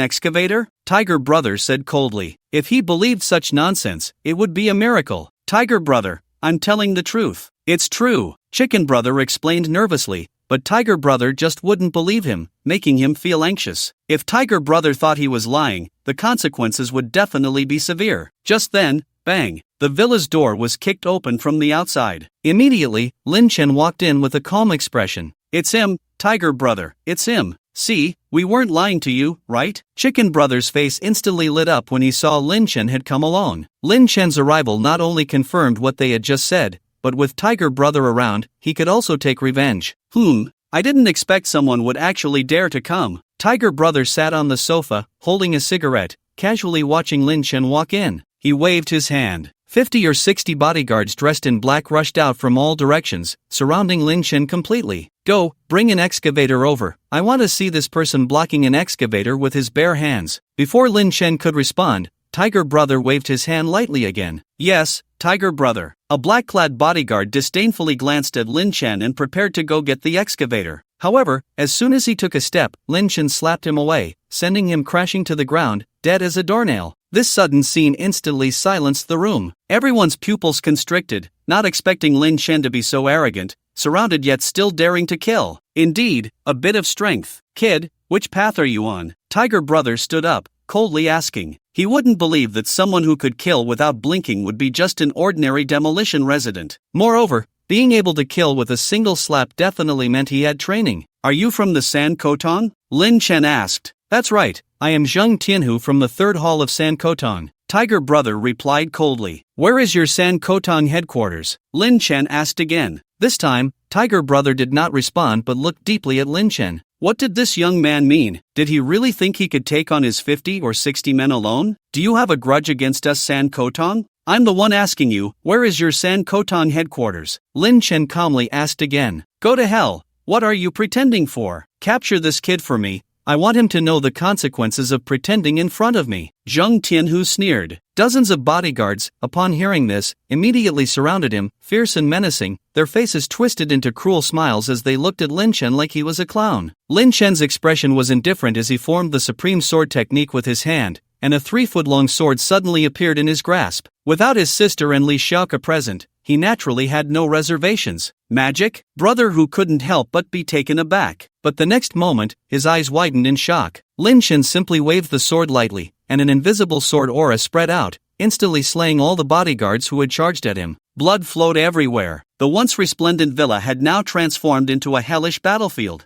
A: excavator?" Tiger Brother said coldly. If he believed such nonsense, it would be a miracle. "Tiger Brother, I'm telling the truth. It's true," Chicken Brother explained nervously, but Tiger Brother just wouldn't believe him, making him feel anxious. If Tiger Brother thought he was lying, the consequences would definitely be severe. Just then, bang, the villa's door was kicked open from the outside. Immediately, Lin Chen walked in with a calm expression. "It's him, Tiger Brother, it's him. See, we weren't lying to you, right?" Chicken Brother's face instantly lit up when he saw Lin Chen had come along. Lin Chen's arrival not only confirmed what they had just said, but with Tiger Brother around, he could also take revenge. I didn't expect someone would actually dare to come." Tiger Brother sat on the sofa, holding a cigarette, casually watching Lin Chen walk in. He waved his hand. 50 or 60 bodyguards dressed in black rushed out from all directions, surrounding Lin Chen completely. "Go, bring an excavator over. I want to see this person blocking an excavator with his bare hands." Before Lin Chen could respond, Tiger Brother waved his hand lightly again. "Yes, Tiger Brother." A black-clad bodyguard disdainfully glanced at Lin Chen and prepared to go get the excavator. However, as soon as he took a step, Lin Chen slapped him away, sending him crashing to the ground, dead as a doornail. This sudden scene instantly silenced the room. Everyone's pupils constricted, not expecting Lin Chen to be so arrogant, surrounded yet still daring to kill. Indeed, a bit of strength. "Kid, which path are you on?" Tiger Brother stood up, coldly asking. He wouldn't believe that someone who could kill without blinking would be just an ordinary demolition resident. Moreover, being able to kill with a single slap definitely meant he had training. "Are you from the San Kotong?" Lin Chen asked. "That's right, I am Zheng Tianhu from the 3rd Hall of San Kotong," Tiger Brother replied coldly. "Where is your San Kotong headquarters?" Lin Chen asked again. This time, Tiger Brother did not respond but looked deeply at Lin Chen. What did this young man mean? Did he really think he could take on his 50 or 60 men alone? "Do you have a grudge against us San Kotong? I'm the one asking you, where is your San Kotong headquarters?" Lin Chen calmly asked again. "Go to hell, what are you pretending for? Capture this kid for me, I want him to know the consequences of pretending in front of me." Zheng Tianhu sneered. Dozens of bodyguards, upon hearing this, immediately surrounded him, fierce and menacing, their faces twisted into cruel smiles as they looked at Lin Chen like he was a clown. Lin Chen's expression was indifferent as he formed the supreme sword technique with his hand, and a 3-foot-long sword suddenly appeared in his grasp. Without his sister and Li Xiaoko present, he naturally had no reservations. Magic? Brother Hu couldn't help but be taken aback. But the next moment, his eyes widened in shock. Lin Chen simply waved the sword lightly, and an invisible sword aura spread out, instantly slaying all the bodyguards who had charged at him. Blood flowed everywhere. The once resplendent villa had now transformed into a hellish battlefield.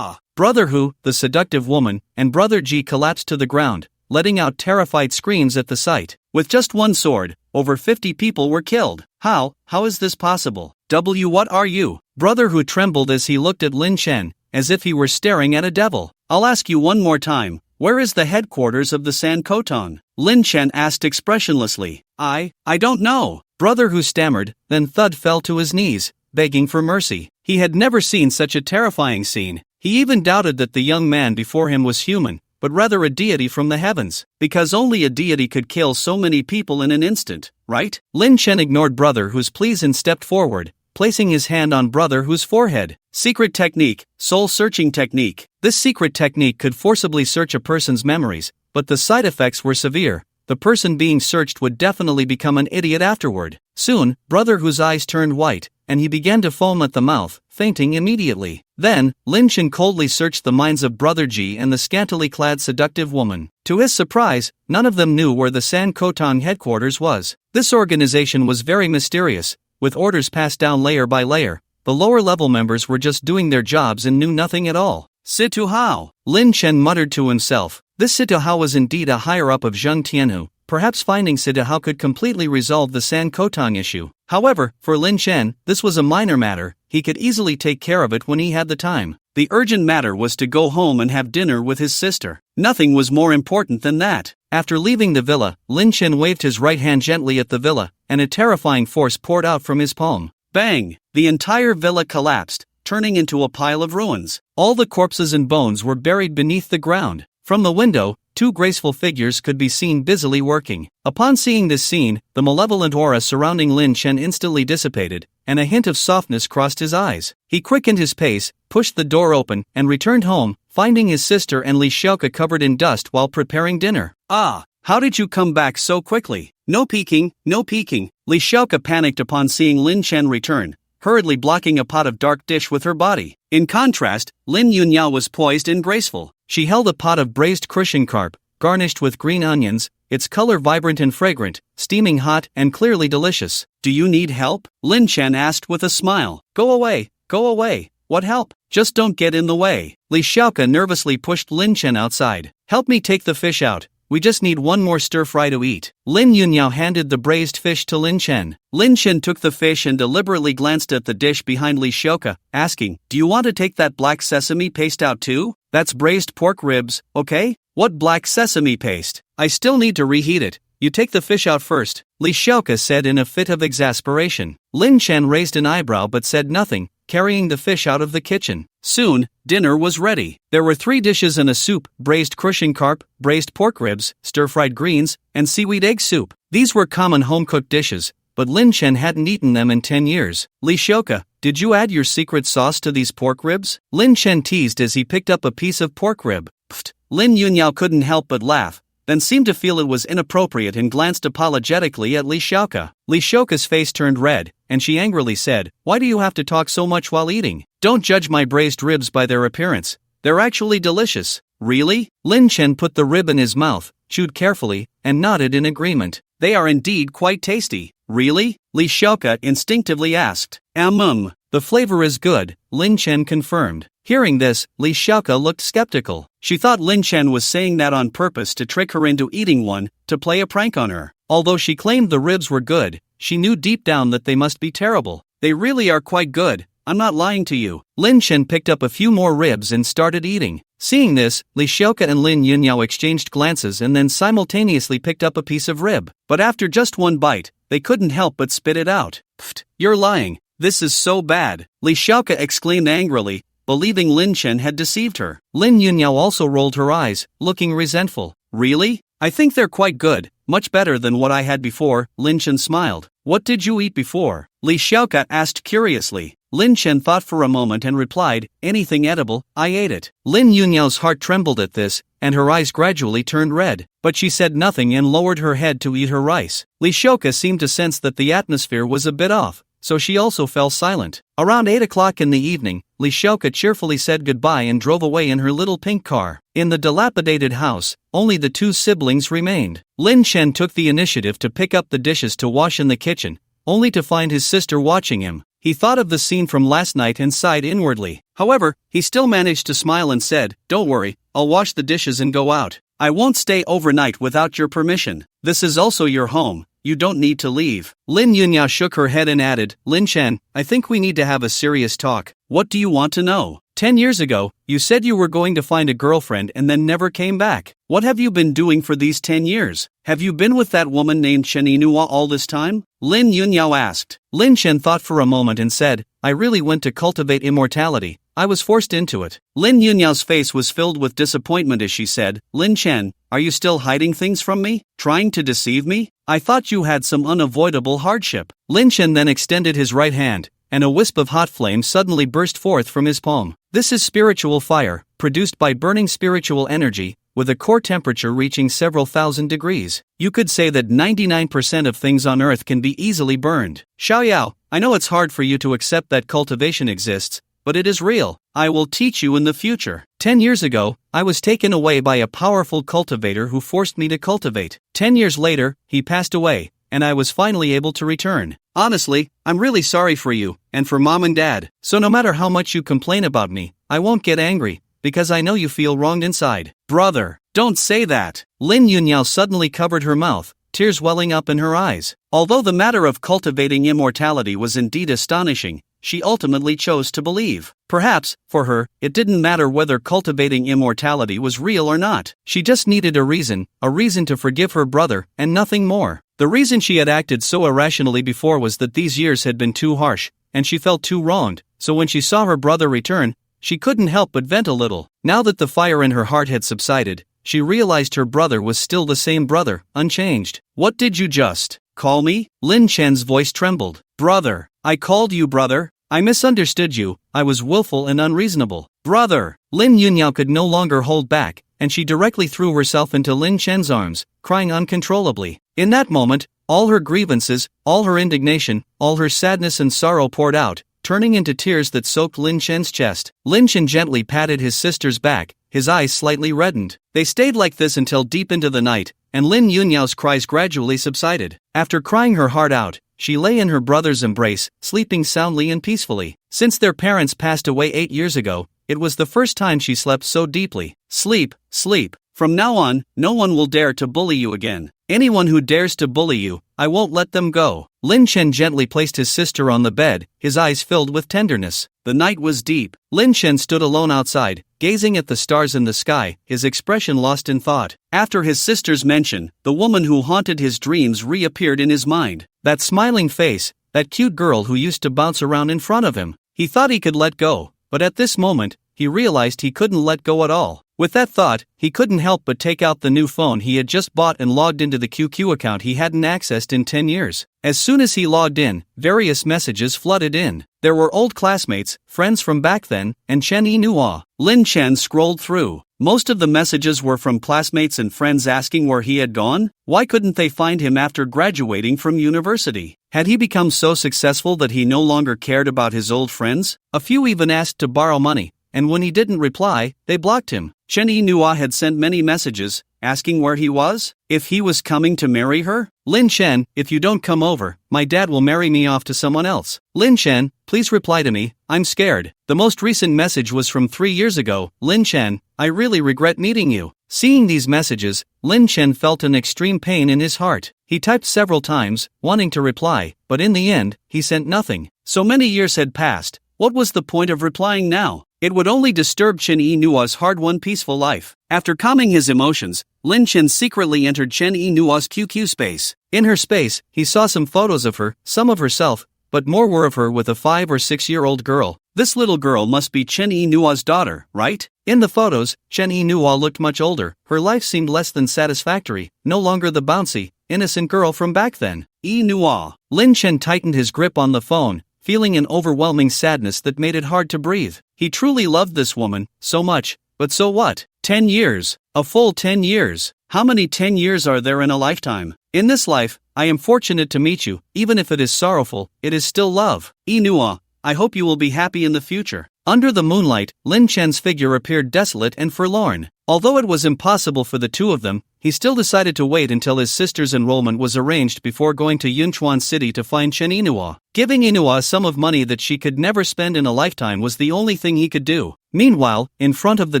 A: Brother Hu, the seductive woman, and Brother Ji collapsed to the ground, letting out terrified screams at the sight. With just one sword, over 50 people were killed. How is this possible? What are you? Brother Hu trembled as he looked at Lin Chen, as if he were staring at a devil. I'll ask you one more time, where is the headquarters of the San Koton? Lin Chen asked expressionlessly. I don't know. Brother Hu stammered, then Thud fell to his knees, begging for mercy. He had never seen such a terrifying scene. He even doubted that the young man before him was human, but rather a deity from the heavens, because only a deity could kill so many people in an instant, right? Lin Chen ignored Brother Hu's pleas and stepped forward, placing his hand on Brother Hu's forehead. Secret technique, soul-searching technique. This secret technique could forcibly search a person's memories, but the side effects were severe. The person being searched would definitely become an idiot afterward. Soon, Brother Hu's eyes turned white, and he began to foam at the mouth, fainting immediately. Then, Lin Chen coldly searched the minds of Brother Ji and the scantily clad seductive woman. To his surprise, none of them knew where the San Koton headquarters was. This organization was very mysterious, with orders passed down layer by layer. The lower-level members were just doing their jobs and knew nothing at all. Situ Hao, Lin Chen muttered to himself. This Situ Hao was indeed a higher-up of Zheng Tianhu. Perhaps finding Situ Hao could completely resolve the San Koton issue. However, for Lin Chen, this was a minor matter. He could easily take care of it when he had the time. The urgent matter was to go home and have dinner with his sister. Nothing was more important than that. After leaving the villa, Lin Chen waved his right hand gently at the villa, and a terrifying force poured out from his palm. Bang! The entire villa collapsed, turning into a pile of ruins. All the corpses and bones were buried beneath the ground. From the window, two graceful figures could be seen busily working. Upon seeing this scene, the malevolent aura surrounding Lin Chen instantly dissipated, and a hint of softness crossed his eyes. He quickened his pace, pushed the door open, and returned home, finding his sister and Li Xiaoke covered in dust while preparing dinner. How did you come back so quickly? No peeking, no peeking. Li Xiaoke panicked upon seeing Lin Chen return, hurriedly blocking a pot of dark dish with her body. In contrast, Lin Yunyao was poised and graceful. She held a pot of braised crucian carp, garnished with green onions, its color vibrant and fragrant, steaming hot and clearly delicious. Do you need help? Lin Chen asked with a smile. Go away, go away. What help? Just don't get in the way. Li Xiaoke nervously pushed Lin Chen outside. Help me take the fish out. We just need one more stir-fry to eat. Lin Yunyao handed the braised fish to Lin Chen. Lin Chen took the fish and deliberately glanced at the dish behind Li Xiaoke, asking, do you want to take that black sesame paste out too? That's braised pork ribs, okay? What black sesame paste? I still need to reheat it. You take the fish out first, Li Xiaoke said in a fit of exasperation. Lin Chen raised an eyebrow but said nothing, carrying the fish out of the kitchen. Soon, dinner was ready. There were 3 dishes and a soup: braised crucian carp, braised pork ribs, stir-fried greens, and seaweed egg soup. These were common home-cooked dishes, but Lin Chen hadn't eaten them in 10 years. Li Xiaoke, did you add your secret sauce to these pork ribs? Lin Chen teased as he picked up a piece of pork rib. Pfft. Lin Yunyao couldn't help but laugh, then seemed to feel it was inappropriate and glanced apologetically at Li Xiaoke. Li Xiaoke's face turned red, and she angrily said, why do you have to talk so much while eating? Don't judge my braised ribs by their appearance. They're actually delicious. Really? Lin Chen put the rib in his mouth, chewed carefully, and nodded in agreement. They are indeed quite tasty. Really? Li Xiaoke instinctively asked. The flavor is good, Lin Chen confirmed. Hearing this, Li Xiaoke looked skeptical. She thought Lin Chen was saying that on purpose to trick her into eating one, to play a prank on her. Although she claimed the ribs were good, she knew deep down that they must be terrible. They really are quite good, I'm not lying to you. Lin Chen picked up a few more ribs and started eating. Seeing this, Li Xiaoke and Lin Yunyao exchanged glances and then simultaneously picked up a piece of rib. But after just one bite, they couldn't help but spit it out. Pfft, you're lying. This is so bad, Li Xiaoke exclaimed angrily, believing Lin Chen had deceived her. Lin Yunyao also rolled her eyes, looking resentful. Really? I think they're quite good, much better than what I had before. Lin Chen smiled. What did you eat before? Li Xiaoke asked curiously. Lin Chen thought for a moment and replied, anything edible, I ate it. Lin Yunyao's heart trembled at this, and her eyes gradually turned red, but she said nothing and lowered her head to eat her rice. Li Shouka seemed to sense that the atmosphere was a bit off, so she also fell silent. Around 8 o'clock in the evening, Li Shouka cheerfully said goodbye and drove away in her little pink car. In the dilapidated house, only the two siblings remained. Lin Chen took the initiative to pick up the dishes to wash in the kitchen, only to find his sister watching him. He thought of the scene from last night and sighed inwardly. However, he still managed to smile and said, don't worry, I'll wash the dishes and go out. I won't stay overnight without your permission. This is also your home, you don't need to leave. Lin Yunyao shook her head and added, Lin Chen, I think we need to have a serious talk. What do you want to know? 10 years ago, you said you were going to find a girlfriend and then never came back. What have you been doing for these 10 years? Have you been with that woman named Chen Yinhua all this time? Lin Yunyao asked. Lin Chen thought for a moment and said, I really went to cultivate immortality. I was forced into it. Lin Yunyao's face was filled with disappointment as she said, Lin Chen, are you still hiding things from me? Trying to deceive me? I thought you had some unavoidable hardship. Lin Chen then extended his right hand, and a wisp of hot flame suddenly burst forth from his palm. This is spiritual fire, produced by burning spiritual energy, with a core temperature reaching several thousand degrees. You could say that 99% of things on Earth can be easily burned. Xiaoyao, I know it's hard for you to accept that cultivation exists, but it is real. I will teach you in the future. 10 years ago, I was taken away by a powerful cultivator who forced me to cultivate. 10 years later, he passed away, and I was finally able to return. Honestly, I'm really sorry for you, and for mom and dad. So no matter how much you complain about me, I won't get angry, because I know you feel wronged inside. Brother, don't say that. Lin Yunyao suddenly covered her mouth, tears welling up in her eyes. Although the matter of cultivating immortality was indeed astonishing, she ultimately chose to believe. Perhaps, for her, it didn't matter whether cultivating immortality was real or not. She just needed a reason to forgive her brother, and nothing more. The reason she had acted so irrationally before was that these years had been too harsh, and she felt too wronged, so when she saw her brother return, she couldn't help but vent a little. Now that the fire in her heart had subsided, she realized her brother was still the same brother, unchanged. What did you just call me? Lin Chen's voice trembled. Brother, I called you brother. I misunderstood you, I was willful and unreasonable. Brother! Lin Yunyao could no longer hold back, and she directly threw herself into Lin Chen's arms, crying uncontrollably. In that moment, all her grievances, all her indignation, all her sadness and sorrow poured out, turning into tears that soaked Lin Chen's chest. Lin Chen gently patted his sister's back, his eyes slightly reddened. They stayed like this until deep into the night, and Lin Yunyao's cries gradually subsided. After crying her heart out, she lay in her brother's embrace, sleeping soundly and peacefully. Since their parents passed away 8 years ago, it was the first time she slept so deeply. Sleep, sleep. From now on, no one will dare to bully you again. Anyone who dares to bully you, I won't let them go. Lin Chen gently placed his sister on the bed, his eyes filled with tenderness. The night was deep. Lin Chen stood alone outside, gazing at the stars in the sky, his expression lost in thought. After his sister's mention, the woman who haunted his dreams reappeared in his mind. That smiling face, that cute girl who used to bounce around in front of him. He thought he could let go, but at this moment, he realized he couldn't let go at all. With that thought, he couldn't help but take out the new phone he had just bought and logged into the QQ account he hadn't accessed in 10 years. As soon as he logged in, various messages flooded in. There were old classmates, friends from back then, and Chen Yinhua. Lin Chen scrolled through. Most of the messages were from classmates and friends asking where he had gone. Why couldn't they find him after graduating from university? Had he become so successful that he no longer cared about his old friends? A few even asked to borrow money, and when he didn't reply, they blocked him. Chen Yinhua had sent many messages, asking where he was, if he was coming to marry her. Lin Chen, if you don't come over, my dad will marry me off to someone else. Lin Chen, please reply to me, I'm scared. The most recent message was from 3 years ago. Lin Chen, I really regret meeting you. Seeing these messages, Lin Chen felt an extreme pain in his heart. He typed several times, wanting to reply, but in the end, he sent nothing. So many years had passed. What was the point of replying now? It would only disturb Chen Yinua's hard-won peaceful life. After calming his emotions, Lin Chen secretly entered Chen Yinua's QQ space. In her space, he saw some photos of her, some of herself, but more were of her with a 5 or 6-year-old girl. This little girl must be Chen Yinua's daughter, right? In the photos, Chen Yinhua looked much older. Her life seemed less than satisfactory, no longer the bouncy, innocent girl from back then. Yinhua. Lin Chen tightened his grip on the phone, feeling an overwhelming sadness that made it hard to breathe. He truly loved this woman, so much, but so what? 10 years. A full 10 years. How many 10 years are there in a lifetime? In this life, I am fortunate to meet you, even if it is sorrowful, it is still love. Inua, I hope you will be happy in the future. Under the moonlight, Lin Chen's figure appeared desolate and forlorn. Although it was impossible for the two of them, he still decided to wait until his sister's enrollment was arranged before going to Yunchuan City to find Chen Inua. Giving Inua a sum of money that she could never spend in a lifetime was the only thing he could do. Meanwhile, in front of the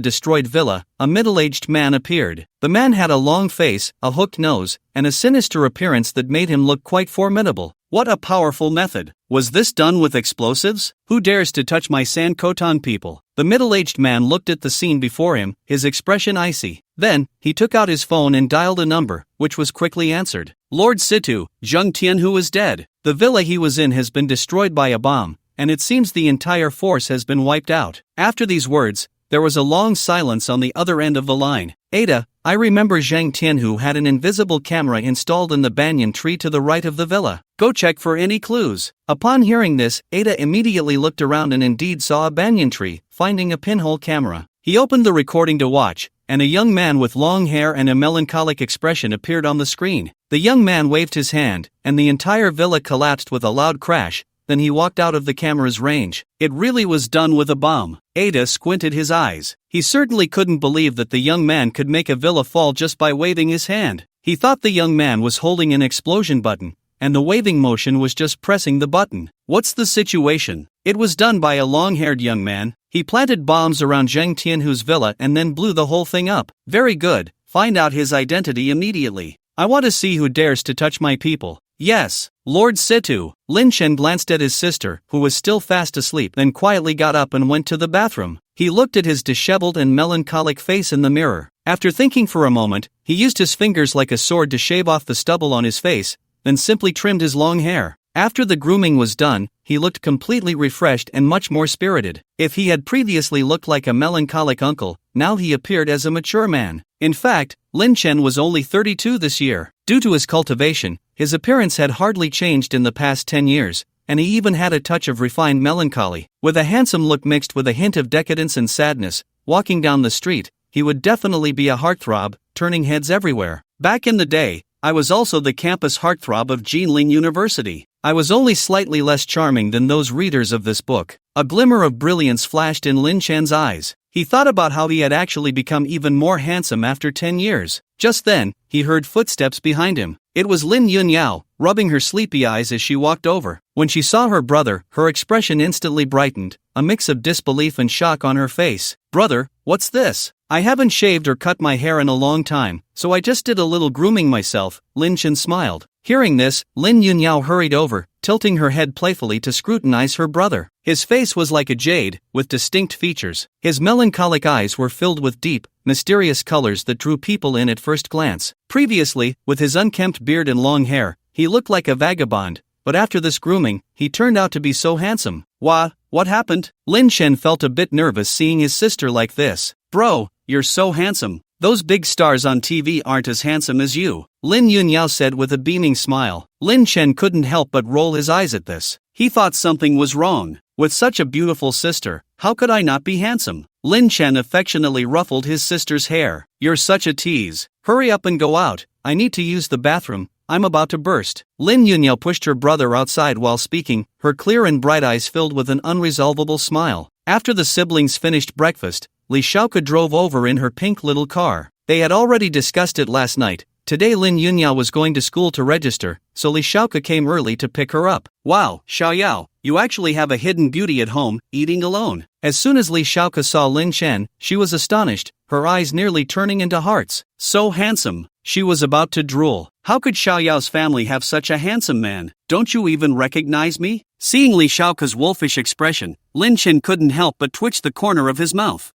A: destroyed villa, a middle-aged man appeared. The man had a long face, a hooked nose, and a sinister appearance that made him look quite formidable. What a powerful method! Was this done with explosives? Who dares to touch my San Kotan people? The middle-aged man looked at the scene before him, his expression icy. Then, he took out his phone and dialed a number, which was quickly answered. Lord Situ, Zheng Tianhu is dead. The villa he was in has been destroyed by a bomb, and it seems the entire force has been wiped out. After these words, there was a long silence on the other end of the line. Ada, I remember Zhang Tianhu had an invisible camera installed in the banyan tree to the right of the villa. Go check for any clues. Upon hearing this, Ada immediately looked around and indeed saw a banyan tree, finding a pinhole camera. He opened the recording to watch, and a young man with long hair and a melancholic expression appeared on the screen. The young man waved his hand, and the entire villa collapsed with a loud crash. Then he walked out of the camera's range. It really was done with a bomb. Ada squinted his eyes. He certainly couldn't believe that the young man could make a villa fall just by waving his hand. He thought the young man was holding an explosion button, and the waving motion was just pressing the button. What's the situation? It was done by a long-haired young man. He planted bombs around Zheng Tianhu's villa and then blew the whole thing up. Very good. Find out his identity immediately. I want to see who dares to touch my people. Yes, Lord Situ. Lin Chen glanced at his sister, who was still fast asleep, then quietly got up and went to the bathroom. He looked at his disheveled and melancholic face in the mirror. After thinking for a moment, he used his fingers like a sword to shave off the stubble on his face, then simply trimmed his long hair. After the grooming was done, he looked completely refreshed and much more spirited. If he had previously looked like a melancholic uncle, now he appeared as a mature man. In fact, Lin Chen was only 32 this year. Due to his cultivation, his appearance had hardly changed in the past 10 years, and he even had a touch of refined melancholy. With a handsome look mixed with a hint of decadence and sadness, walking down the street, he would definitely be a heartthrob, turning heads everywhere. Back in the day, I was also the campus heartthrob of Jinling University. I was only slightly less charming than those readers of this book. A glimmer of brilliance flashed in Lin Chen's eyes. He thought about how he had actually become even more handsome after 10 years. Just then, he heard footsteps behind him. It was Lin Yunyao, rubbing her sleepy eyes as she walked over. When she saw her brother, her expression instantly brightened, a mix of disbelief and shock on her face. Brother, what's this? I haven't shaved or cut my hair in a long time, so I just did a little grooming myself, Lin Chen smiled. Hearing this, Lin Yunyao hurried over, tilting her head playfully to scrutinize her brother. His face was like a jade, with distinct features. His melancholic eyes were filled with deep, mysterious colors that drew people in at first glance. Previously, with his unkempt beard and long hair, he looked like a vagabond, but after this grooming, he turned out to be so handsome. What happened? Lin Chen felt a bit nervous seeing his sister like this. Bro, you're so handsome. Those big stars on TV aren't as handsome as you, Lin Yunyao said with a beaming smile. Lin Chen couldn't help but roll his eyes at this. He thought something was wrong. With such a beautiful sister, how could I not be handsome? Lin Chen affectionately ruffled his sister's hair. You're such a tease. Hurry up and go out. I need to use the bathroom. I'm about to burst. Lin Yunyao pushed her brother outside while speaking, her clear and bright eyes filled with an unresolvable smile. After the siblings finished breakfast, Li Shaoke drove over in her pink little car. They had already discussed it last night. Today Lin Yunyao was going to school to register, so Li Shaoke came early to pick her up. Wow, Xiaoyao, you actually have a hidden beauty at home, eating alone. As soon as Li Shaoke saw Lin Chen, she was astonished, her eyes nearly turning into hearts. So handsome. She was about to drool. How could Xiaoyao's family have such a handsome man? Don't you even recognize me? Seeing Li Shaoke's wolfish expression, Lin Chen couldn't help but twitch the corner of his mouth.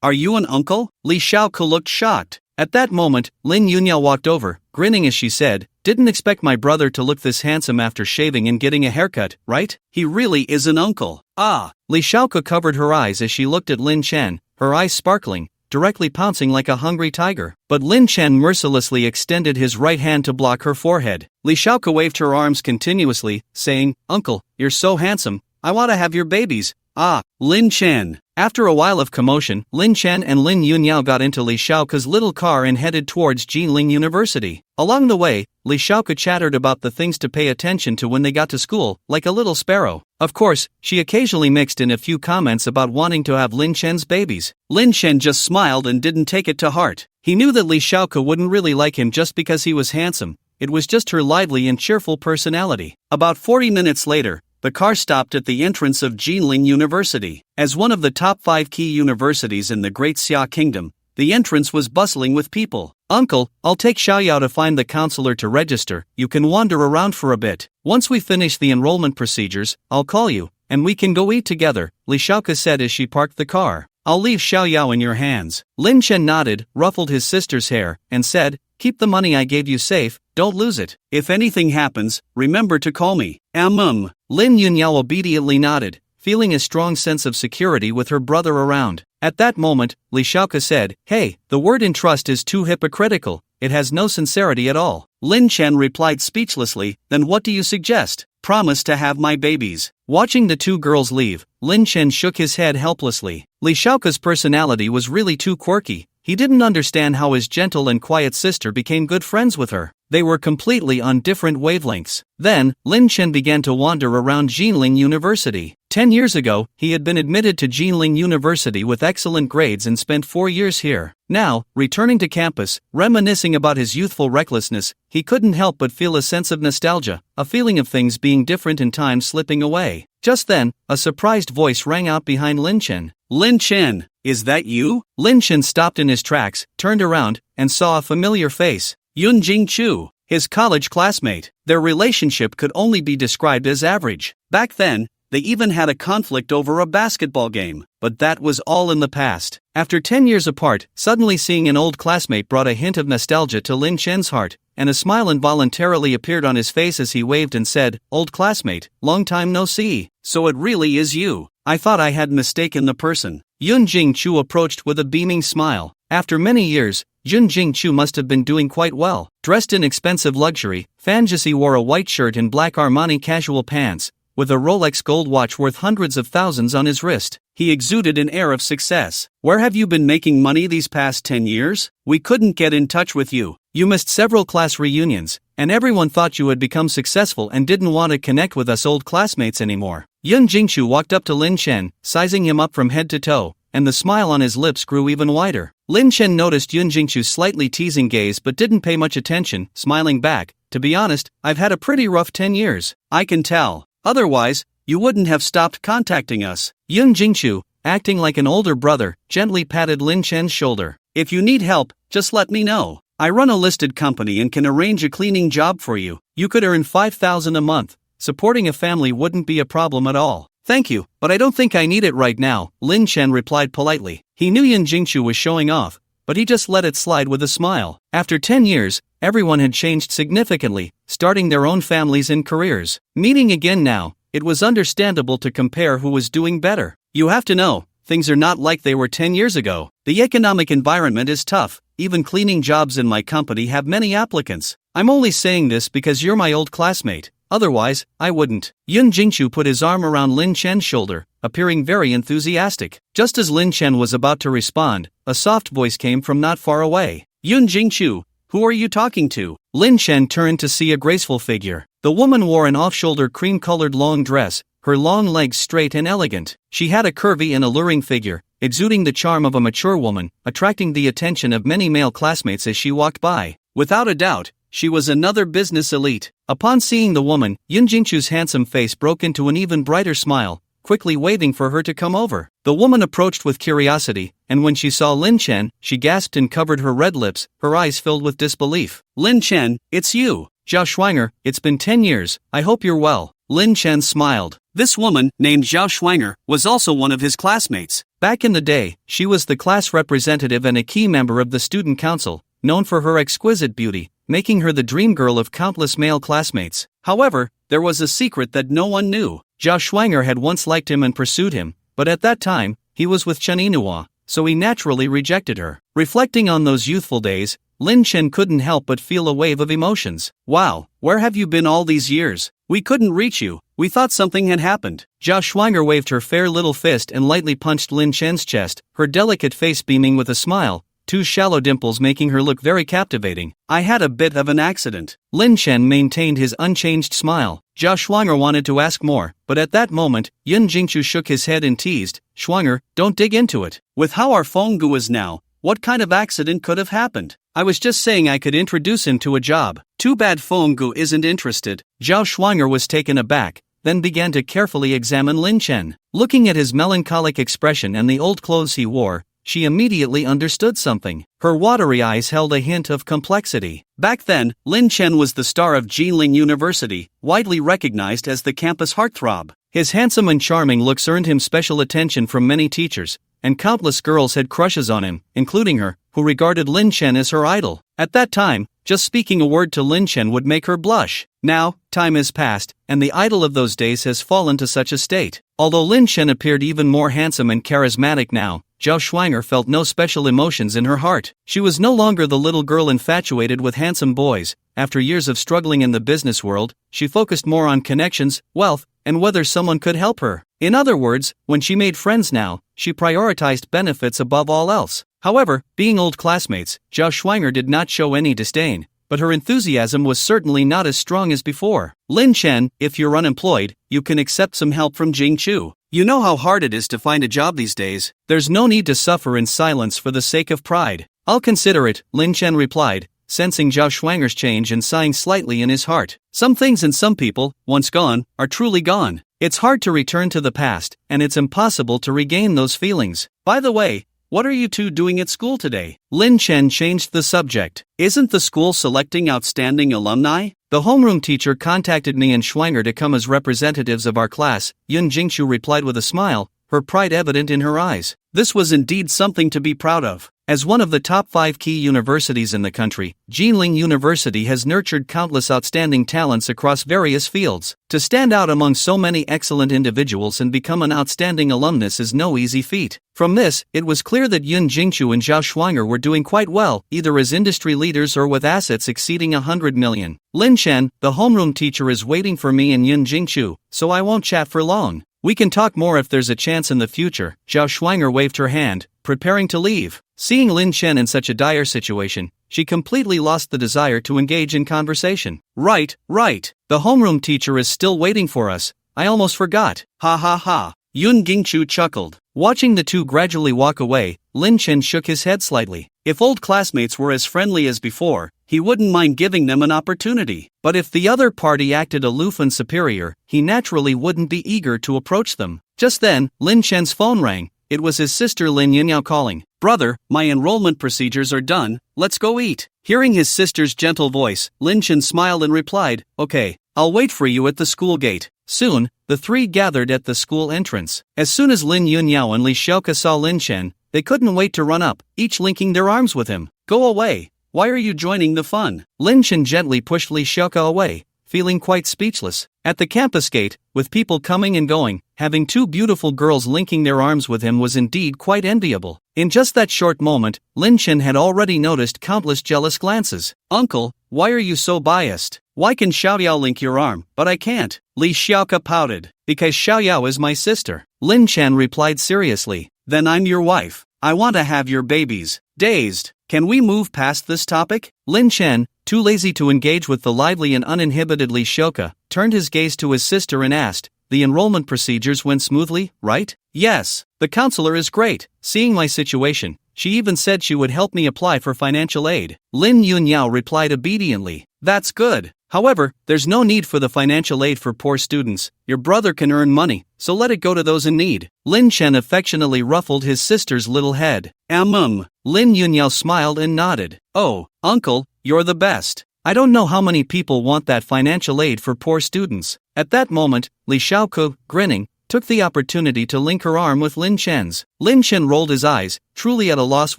A: Are you an uncle? Li Shaoke looked shocked. At that moment, Lin Yunyao walked over, grinning as she said, didn't expect my brother to look this handsome after shaving and getting a haircut, right? He really is an uncle. Ah! Li Shaoke covered her eyes as she looked at Lin Chen, her eyes sparkling, directly pouncing like a hungry tiger. But Lin Chen mercilessly extended his right hand to block her forehead. Li Shaoke waved her arms continuously, saying, "Uncle, you're so handsome, I want to have your babies." Ah, Lin Chen. After a while of commotion, Lin Chen and Lin Yunyao got into Li Shaoke's little car and headed towards Jinling University. Along the way, Li Shaoke chattered about the things to pay attention to when they got to school, like a little sparrow. Of course, she occasionally mixed in a few comments about wanting to have Lin Chen's babies. Lin Chen just smiled and didn't take it to heart. He knew that Li Shaoke wouldn't really like him just because he was handsome. It was just her lively and cheerful personality. About 40 minutes later, the car stopped at the entrance of Jinling University. As one of the top 5 key universities in the Great Xia Kingdom, the entrance was bustling with people. "Uncle, I'll take Xiaoyao to find the counselor to register. You can wander around for a bit. Once we finish the enrollment procedures, I'll call you, and we can go eat together," Li Shaoke said as she parked the car. "I'll leave Xiaoyao in your hands." Lin Chen nodded, ruffled his sister's hair, and said, "Keep the money I gave you safe, don't lose it. If anything happens, remember to call me." Lin Yunyao obediently nodded, feeling a strong sense of security with her brother around. At that moment, Li Shaoke said, "Hey, the word entrust is too hypocritical, it has no sincerity at all." Lin Chen replied speechlessly, "Then what do you suggest?" "Promise to have my babies." Watching the two girls leave, Lin Chen shook his head helplessly. Li Shaoke's personality was really too quirky. He didn't understand how his gentle and quiet sister became good friends with her. They were completely on different wavelengths. Then, Lin Chen began to wander around Jinling University. 10 years ago, he had been admitted to Jinling University with excellent grades and spent 4 years here. Now, returning to campus, reminiscing about his youthful recklessness, he couldn't help but feel a sense of nostalgia, a feeling of things being different and time slipping away. Just then, a surprised voice rang out behind Lin Chen. "Lin Chen, is that you?" Lin Chen stopped in his tracks, turned around, and saw a familiar face. Yun Jingchu, his college classmate. Their relationship could only be described as average. Back then, they even had a conflict over a basketball game, but that was all in the past. After 10 years apart, suddenly seeing an old classmate brought a hint of nostalgia to Lin Chen's heart, and a smile involuntarily appeared on his face as he waved and said, "Old classmate, long time no see. So it really is you. I thought I had mistaken the person." Yun Jingchu approached with a beaming smile. After many years, Yun Jingchu must have been doing quite well. Dressed in expensive luxury, Fantasy wore a white shirt and black Armani casual pants, with a Rolex gold watch worth hundreds of thousands on his wrist. He exuded an air of success. "Where have you been making money these past 10 years? We couldn't get in touch with you. You missed several class reunions, and everyone thought you had become successful and didn't want to connect with us old classmates anymore." Yun Jingchu walked up to Lin Chen, sizing him up from head to toe, and the smile on his lips grew even wider. Lin Chen noticed Yun Jingchu's slightly teasing gaze but didn't pay much attention, smiling back, "To be honest, I've had a pretty rough 10 years. I can tell. Otherwise, you wouldn't have stopped contacting us." Yun Jingchu, acting like an older brother, gently patted Lin Chen's shoulder. "If you need help, just let me know. I run a listed company and can arrange a cleaning job for you. You could earn 5,000 a month. Supporting a family wouldn't be a problem at all." "Thank you, but I don't think I need it right now," Lin Chen replied politely. He knew Yun Jingchu was showing off, but he just let it slide with a smile. After 10 years, everyone had changed significantly, starting their own families and careers. Meeting again now, it was understandable to compare who was doing better. "You have to know, things are not like they were 10 years ago. The economic environment is tough, even cleaning jobs in my company have many applicants. I'm only saying this because you're my old classmate. Otherwise, I wouldn't." Yun Jingchu put his arm around Lin Chen's shoulder, appearing very enthusiastic. Just as Lin Chen was about to respond, a soft voice came from not far away. "Yun Jingchu, who are you talking to?" Lin Chen turned to see a graceful figure. The woman wore an off-shoulder cream-colored long dress, her long legs straight and elegant. She had a curvy and alluring figure, exuding the charm of a mature woman, attracting the attention of many male classmates as she walked by. Without a doubt, she was another business elite. Upon seeing the woman, Yun Jingchu's handsome face broke into an even brighter smile, quickly waving for her to come over. The woman approached with curiosity, and when she saw Lin Chen, she gasped and covered her red lips, her eyes filled with disbelief. "Lin Chen, it's you. Zhao Schwanger, it's been 10 years, I hope you're well." Lin Chen smiled. This woman, named Zhao Schwanger, was also one of his classmates. Back in the day, she was the class representative and a key member of the student council, known for her exquisite beauty, making her the dream girl of countless male classmates. However, there was a secret that no one knew. Zhao Schwanger had once liked him and pursued him, but at that time, he was with Chen Inhua, so he naturally rejected her. Reflecting on those youthful days, Lin Chen couldn't help but feel a wave of emotions. Wow, where have you been all these years? We couldn't reach you. We thought something had happened. Zhao Schwanger waved her fair little fist and lightly punched Lin Chen's chest, her delicate face beaming with a smile, two shallow dimples making her look very captivating. I had a bit of an accident. Lin Chen maintained his unchanged smile. Zhao Schwanger wanted to ask more, but at that moment, Yun Jingchu shook his head and teased, Schwanger, don't dig into it. With how our Fenggu is now, what kind of accident could have happened? I was just saying I could introduce him to a job. Too bad Fenggu isn't interested. Zhao Schwanger was taken aback, then began to carefully examine Lin Chen. Looking at his melancholic expression and the old clothes he wore, she immediately understood something. Her watery eyes held a hint of complexity. Back then, Lin Chen was the star of Jilin University, widely recognized as the campus heartthrob. His handsome and charming looks earned him special attention from many teachers, and countless girls had crushes on him, including her, who regarded Lin Chen as her idol. At that time, just speaking a word to Lin Chen would make her blush. Now, time has passed, and the idol of those days has fallen to such a state. Although Lin Chen appeared even more handsome and charismatic now, Zhao Schwanger felt no special emotions in her heart. She was no longer the little girl infatuated with handsome boys. After years of struggling in the business world, she focused more on connections, wealth, and whether someone could help her. In other words, when she made friends now, she prioritized benefits above all else. However, being old classmates, Zhao Schwanger did not show any disdain, but her enthusiasm was certainly not as strong as before. Lin Chen, if you're unemployed, you can accept some help from Jing Chu. You know how hard it is to find a job these days. There's no need to suffer in silence for the sake of pride. I'll consider it, Lin Chen replied, sensing Zhao Schwanger's change and sighing slightly in his heart. Some things and some people, once gone, are truly gone. It's hard to return to the past, and it's impossible to regain those feelings. By the way, what are you two doing at school today? Lin Chen changed the subject. Isn't the school selecting outstanding alumni? The homeroom teacher contacted me and Schwanger to come as representatives of our class, Yun Jingchu replied with a smile, her pride evident in her eyes. This was indeed something to be proud of. As one of the top 5 key universities in the country, Jilin University has nurtured countless outstanding talents across various fields. To stand out among so many excellent individuals and become an outstanding alumnus is no easy feat. From this, it was clear that Yun Jingchu and Zhao Schwanger were doing quite well, either as industry leaders or with assets exceeding 100 million. Lin Chen, the homeroom teacher, is waiting for me and Yun Jingchu, so I won't chat for long. We can talk more if there's a chance in the future. Zhao Schwanger waved her hand, preparing to leave. Seeing Lin Chen in such a dire situation, she completely lost the desire to engage in conversation. Right. The homeroom teacher is still waiting for us. I almost forgot. Ha ha ha. Yun Jingchu chuckled. Watching the two gradually walk away, Lin Chen shook his head slightly. If old classmates were as friendly as before, he wouldn't mind giving them an opportunity. But if the other party acted aloof and superior, he naturally wouldn't be eager to approach them. Just then, Lin Chen's phone rang. It was his sister Lin Yunyao calling. Brother, my enrollment procedures are done, let's go eat. Hearing his sister's gentle voice, Lin Chen smiled and replied, okay, I'll wait for you at the school gate. Soon, the three gathered at the school entrance. As soon as Lin Yunyao and Li Xiaoke saw Lin Chen, they couldn't wait to run up, each linking their arms with him. Go away. Why are you joining the fun? Lin Chen gently pushed Li Xiaoke away, feeling quite speechless. At the campus gate, with people coming and going, having two beautiful girls linking their arms with him was indeed quite enviable. In just that short moment, Lin Chen had already noticed countless jealous glances. Uncle, why are you so biased? Why can Xiaoyao link your arm, but I can't? Li Xiaoke pouted. Because Xiaoyao is my sister. Lin Chen replied seriously. Then I'm your wife. I want to have your babies. Dazed. Can we move past this topic? Lin Chen, too lazy to engage with the lively and uninhibited Li Xiaoke, turned his gaze to his sister and asked, the enrollment procedures went smoothly, right? Yes. The counselor is great. Seeing my situation, she even said she would help me apply for financial aid. Lin Yunyao replied obediently. That's good. However, there's no need for the financial aid for poor students. Your brother can earn money, so let it go to those in need. Lin Chen affectionately ruffled his sister's little head. Lin Yunyao smiled and nodded. Oh, uncle, you're the best. I don't know how many people want that financial aid for poor students. At that moment, Li Xiaoke, grinning, took the opportunity to link her arm with Lin Chen's. Lin Chen rolled his eyes, truly at a loss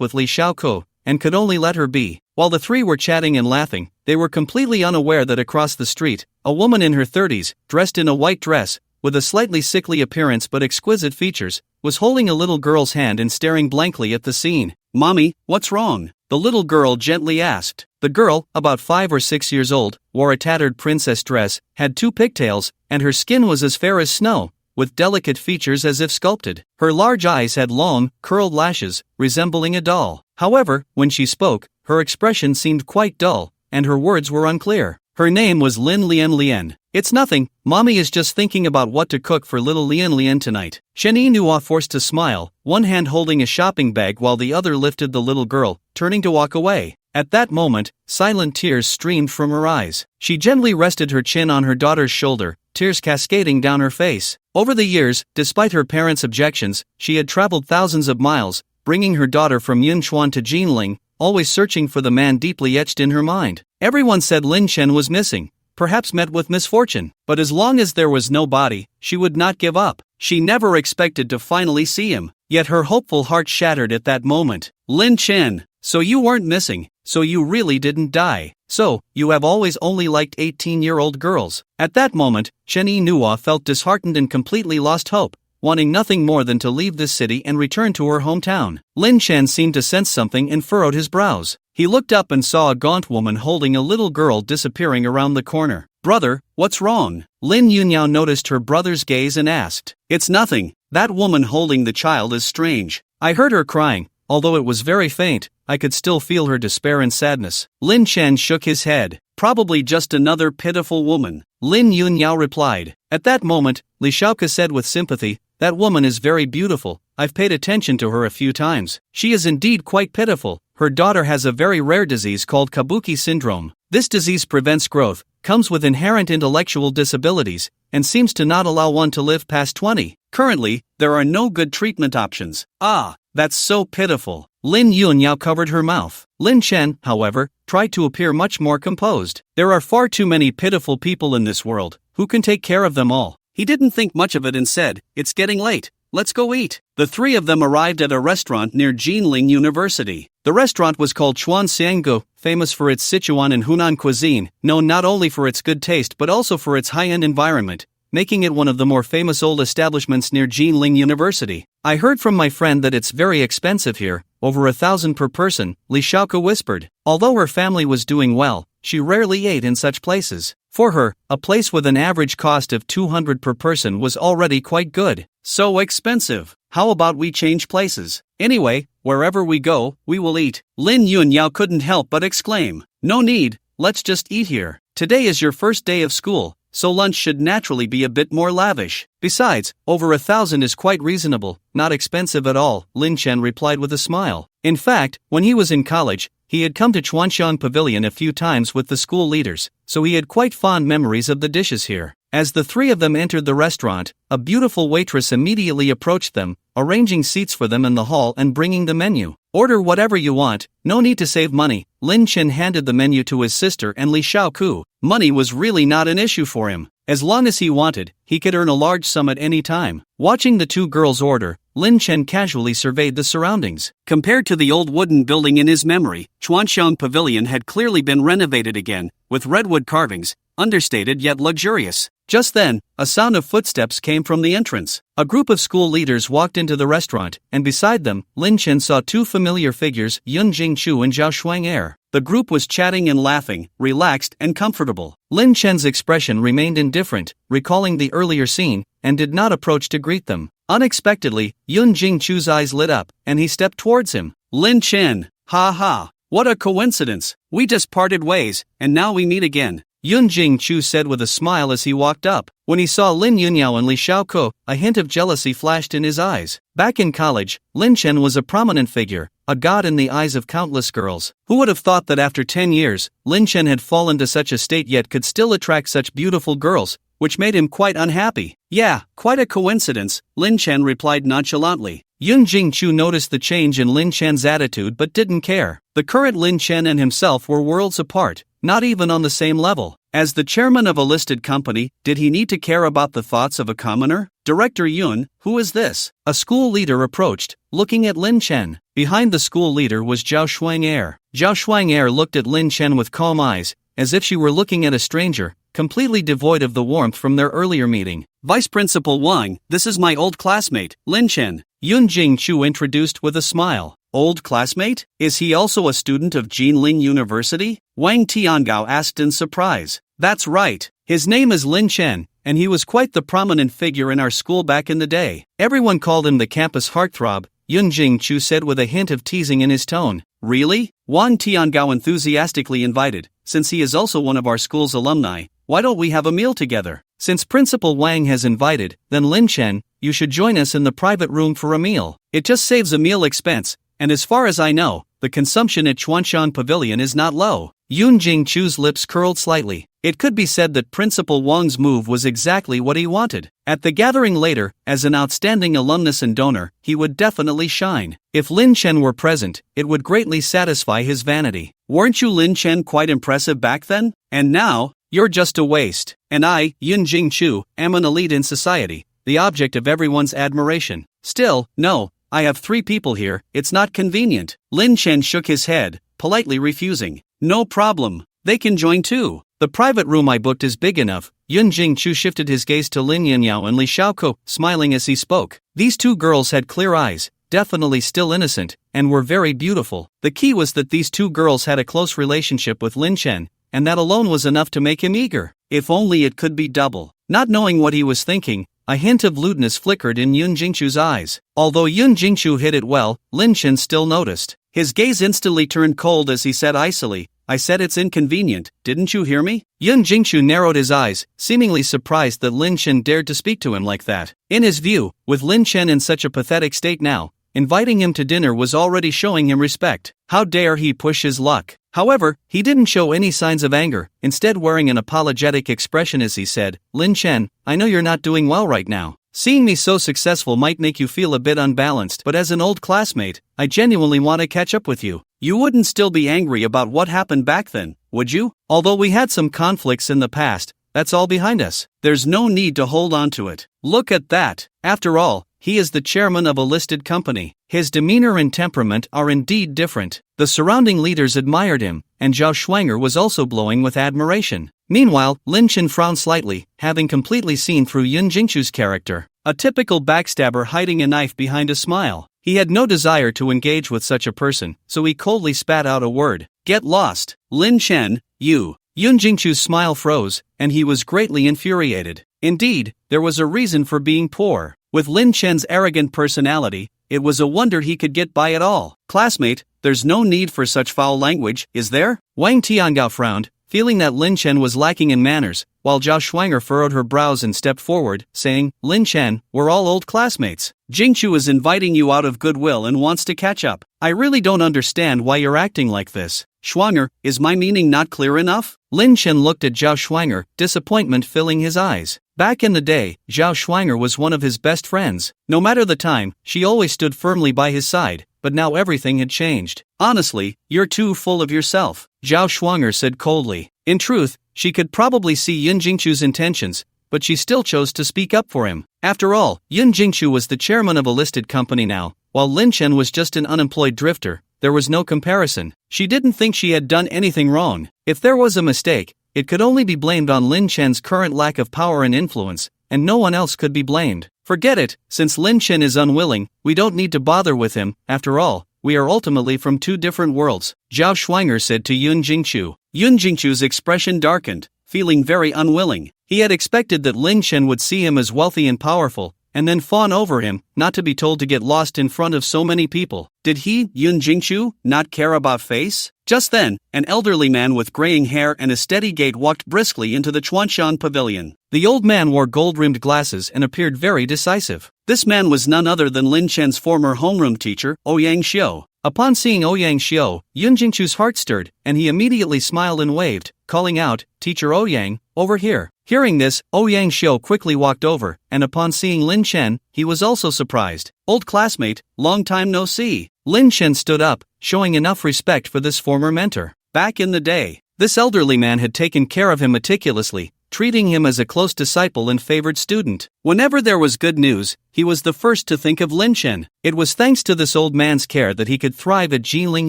A: with Li Xiaoke, and could only let her be. While the three were chatting and laughing, they were completely unaware that across the street, a woman in her 30s, dressed in a white dress, with a slightly sickly appearance but exquisite features, was holding a little girl's hand and staring blankly at the scene. "Mommy, what's wrong?" the little girl gently asked. The girl, about 5 or 6 years old, wore a tattered princess dress, had 2 pigtails, and her skin was as fair as snow, with delicate features as if sculpted. Her large eyes had long, curled lashes, resembling a doll. However, when she spoke, her expression seemed quite dull, and her words were unclear. Her name was Lin Lian. "It's nothing, Mommy is just thinking about what to cook for little Lian tonight." Shen Yinhua forced to smile, one hand holding a shopping bag while the other lifted the little girl, turning to walk away. At that moment, silent tears streamed from her eyes. She gently rested her chin on her daughter's shoulder, tears cascading down her face. Over the years, despite her parents' objections, she had traveled thousands of miles, bringing her daughter from Yunchuan to Jinling, always searching for the man deeply etched in her mind. Everyone said Lin Chen was missing, perhaps met with misfortune, but as long as there was no body, she would not give up. She never expected to finally see him, yet her hopeful heart shattered at that moment. "Lin Chen, so you weren't missing, so you really didn't die. So, you have always only liked 18-year-old girls." At that moment, Shen Yinhua felt disheartened and completely lost hope, wanting nothing more than to leave this city and return to her hometown. Lin Chen seemed to sense something and furrowed his brows. He looked up and saw a gaunt woman holding a little girl disappearing around the corner. "Brother, what's wrong?" Lin Yunhao noticed her brother's gaze and asked. "It's nothing, that woman holding the child is strange. I heard her crying, although it was very faint, I could still feel her despair and sadness." Lin Chen shook his head. "Probably just another pitiful woman," Lin Yunhao replied. At that moment, Li Shaoke said with sympathy, "That woman is very beautiful, I've paid attention to her a few times. She is indeed quite pitiful. Her daughter has a very rare disease called Kabuki syndrome. This disease prevents growth, comes with inherent intellectual disabilities, and seems to not allow one to live past 20. Currently, there are no good treatment options." "Ah, that's so pitiful." Lin Yunhao covered her mouth. Lin Chen, however, tried to appear much more composed. "There are far too many pitiful people in this world. Who can take care of them all?" He didn't think much of it and said, "It's getting late. Let's go eat." The 3 of them arrived at a restaurant near Jinling University. The restaurant was called Chuan Xianggu, famous for its Sichuan and Hunan cuisine, known not only for its good taste but also for its high-end environment, making it one of the more famous old establishments near Jinling University. "I heard from my friend that it's very expensive here, over 1,000 per person," Li Shaoke whispered. Although her family was doing well, she rarely ate in such places. For her, a place with an average cost of 200 per person was already quite good. "So expensive. How about we change places? Anyway, wherever we go, we will eat." Lin Yunhao couldn't help but exclaim, "No need, let's just eat here. Today is your first day of school, so lunch should naturally be a bit more lavish. Besides, over 1,000 is quite reasonable, not expensive at all," Lin Chen replied with a smile. In fact, when he was in college, he had come to Chuanshan Pavilion a few times with the school leaders, so he had quite fond memories of the dishes here. As the 3 of them entered the restaurant, a beautiful waitress immediately approached them, arranging seats for them in the hall and bringing the menu. "Order whatever you want, no need to save money." Lin Chen handed the menu to his sister and Li Shaoku. Money was really not an issue for him. As long as he wanted, he could earn a large sum at any time. Watching the 2 girls order, Lin Chen casually surveyed the surroundings. Compared to the old wooden building in his memory, Chuanshan Pavilion had clearly been renovated again, with redwood carvings, understated yet luxurious. Just then, a sound of footsteps came from the entrance. A group of school leaders walked into the restaurant, and beside them, Lin Chen saw 2 familiar figures, Yun Jingchu and Zhao Shuang. The group was chatting and laughing, relaxed and comfortable. Lin Chen's expression remained indifferent, recalling the earlier scene, and did not approach to greet them. Unexpectedly, Yun Jingchu's eyes lit up, and he stepped towards him. "Lin Chen, ha ha, what a coincidence. We just parted ways, and now we meet again," Yun Jingchu said with a smile as he walked up. When he saw Lin Yunhao and Li Shaoke, a hint of jealousy flashed in his eyes. Back in college, Lin Chen was a prominent figure, a god in the eyes of countless girls. Who would have thought that after 10 years, Lin Chen had fallen to such a state yet could still attract such beautiful girls, which made him quite unhappy. "Yeah, quite a coincidence," Lin Chen replied nonchalantly. Yun Jingchu noticed the change in Lin Chen's attitude but didn't care. The current Lin Chen and himself were worlds apart, not even on the same level. As the chairman of a listed company, did he need to care about the thoughts of a commoner? "Director Yun, who is this?" A school leader approached, looking at Lin Chen. Behind the school leader was Zhao Shuang. Zhao Shuang looked at Lin Chen with calm eyes, as if she were looking at a stranger, completely devoid of the warmth from their earlier meeting.
B: Vice Principal Wang, this is my old classmate, Lin Chen.
A: Yun Jingchu introduced with a smile.
B: Old classmate? Is he also a student of Jinling University? Wang Tiangao asked in surprise.
A: That's right. His name is Lin Chen, and he was quite the prominent figure in our school back in the day. Everyone called him the campus heartthrob, Yun Jingchu said with a hint of teasing in his tone.
B: Really? Wang Tiangao enthusiastically invited. Since he is also one of our school's alumni, why don't we have a meal together?
A: Since Principal Wang has invited, then Lin Chen, you should join us in the private room for a meal. It just saves a meal expense, and as far as I know, the consumption at Chuanshan Pavilion is not low. Yun Jingchu's lips curled slightly. It could be said that Principal Wang's move was exactly what he wanted. At the gathering later, as an outstanding alumnus and donor, he would definitely shine. If Lin Chen were present, it would greatly satisfy his vanity.
B: Weren't you Lin Chen quite impressive back then? And now,
A: you're just a waste. And I, Yun Jingchu, am an elite in society, the object of everyone's admiration. Still, no, I have 3 people here, it's not convenient.
B: Lin Chen shook his head, politely refusing. No problem, they can join too.
A: The private room I booked is big enough. Yun Jingchu shifted his gaze to Lin Yanyao and Li Xiaoko, smiling as he spoke. These 2 girls had clear eyes, definitely still innocent, and were very beautiful. The key was that these 2 girls had a close relationship with Lin Chen, and that alone was enough to make him eager.
B: If only it could be double.
A: Not knowing what he was thinking, a hint of lewdness flickered in Yun Jingchu's eyes. Although Yun Jingchu hid it well, Lin Chen still noticed.
B: His gaze instantly turned cold as he said icily, I said it's inconvenient, didn't you hear me?
A: Yun Jingchu narrowed his eyes, seemingly surprised that Lin Chen dared to speak to him like that. In his view, with Lin Chen in such a pathetic state now, inviting him to dinner was already showing him respect. How dare he push his luck? However, he didn't show any signs of anger, instead wearing an apologetic expression as he said, Lin Chen, I know you're not doing well right now. Seeing me so successful might make you feel a bit unbalanced, but as an old classmate, I genuinely want to catch up with you.
B: You wouldn't still be angry about what happened back then, would you?
A: Although we had some conflicts in the past, that's all behind us.
B: There's no need to hold on to it.
A: Look at that. After all, he is the chairman of a listed company. His demeanor and temperament are indeed different. The surrounding leaders admired him, and Zhao Schwanger was also glowing with admiration. Meanwhile, Lin Chen frowned slightly, having completely seen through Yun Jingchu's character. A typical backstabber hiding a knife behind a smile. He had no desire to engage with such a person, so he coldly spat out a word.
B: Get lost, Lin Chen, you.
A: Yun Jingchu's smile froze, and he was greatly infuriated. Indeed, there was a reason for being poor. With Lin Chen's arrogant personality, it was a wonder he could get by at all.
B: Classmate, there's no need for such foul language, is there?
A: Wang Tiangao frowned, feeling that Lin Chen was lacking in manners, while Zhao Schwanger furrowed her brows and stepped forward, saying, Lin Chen, we're all old classmates.
B: Jingchu is inviting you out of goodwill and wants to catch up.
A: I really don't understand why you're acting like this.
B: Schwanger, is my meaning not clear enough?
A: Lin Chen looked at Zhao Schwanger, disappointment filling his eyes. Back in the day, Zhao Schwanger was one of his best friends. No matter the time, she always stood firmly by his side, but now everything had changed.
B: Honestly, you're too full of yourself,
A: Zhao Schwanger said coldly. In truth, she could probably see Yun Jingchu's intentions, but she still chose to speak up for him. After all, Yun Jingchu was the chairman of a listed company now, while Lin Chen was just an unemployed drifter. There was no comparison. She didn't think she had done anything wrong. If there was a mistake, it could only be blamed on Lin Chen's current lack of power and influence, and no one else could be blamed. Forget it, since Lin Chen is unwilling, we don't need to bother with him. After all, we are ultimately from 2 different worlds, Zhao Schwanger said to Yun Jingchu.
B: Yun Jingchu's expression darkened, feeling very unwilling.
A: He had expected that Lin Chen would see him as wealthy and powerful, and then fawn over him, not to be told to get lost in front of so many people.
B: Did he, Yun Jingchu, not care about face? Just then, an elderly man with graying hair and a steady gait walked briskly into the Chuanshan Pavilion.
A: The old man wore gold-rimmed glasses and appeared very decisive.
B: This man was none other than Lin Chen's former homeroom teacher, Ouyang Xiu.
A: Upon seeing Ouyang Xiu, Yun Jingchu's heart stirred, and he immediately smiled and waved, calling out, Teacher Ouyang, over here. Hearing this, Ouyang Xiu quickly walked over, and upon seeing Lin Chen, he was also surprised.
B: Old classmate, long time no see.
A: Lin Chen stood up, showing enough respect for this former mentor.
B: Back in the day,
A: this elderly man had taken care of him meticulously, treating him as a close disciple and favored student. Whenever there was good news, he was the first to think of Lin Chen. It was thanks to this old man's care that he could thrive at Jinling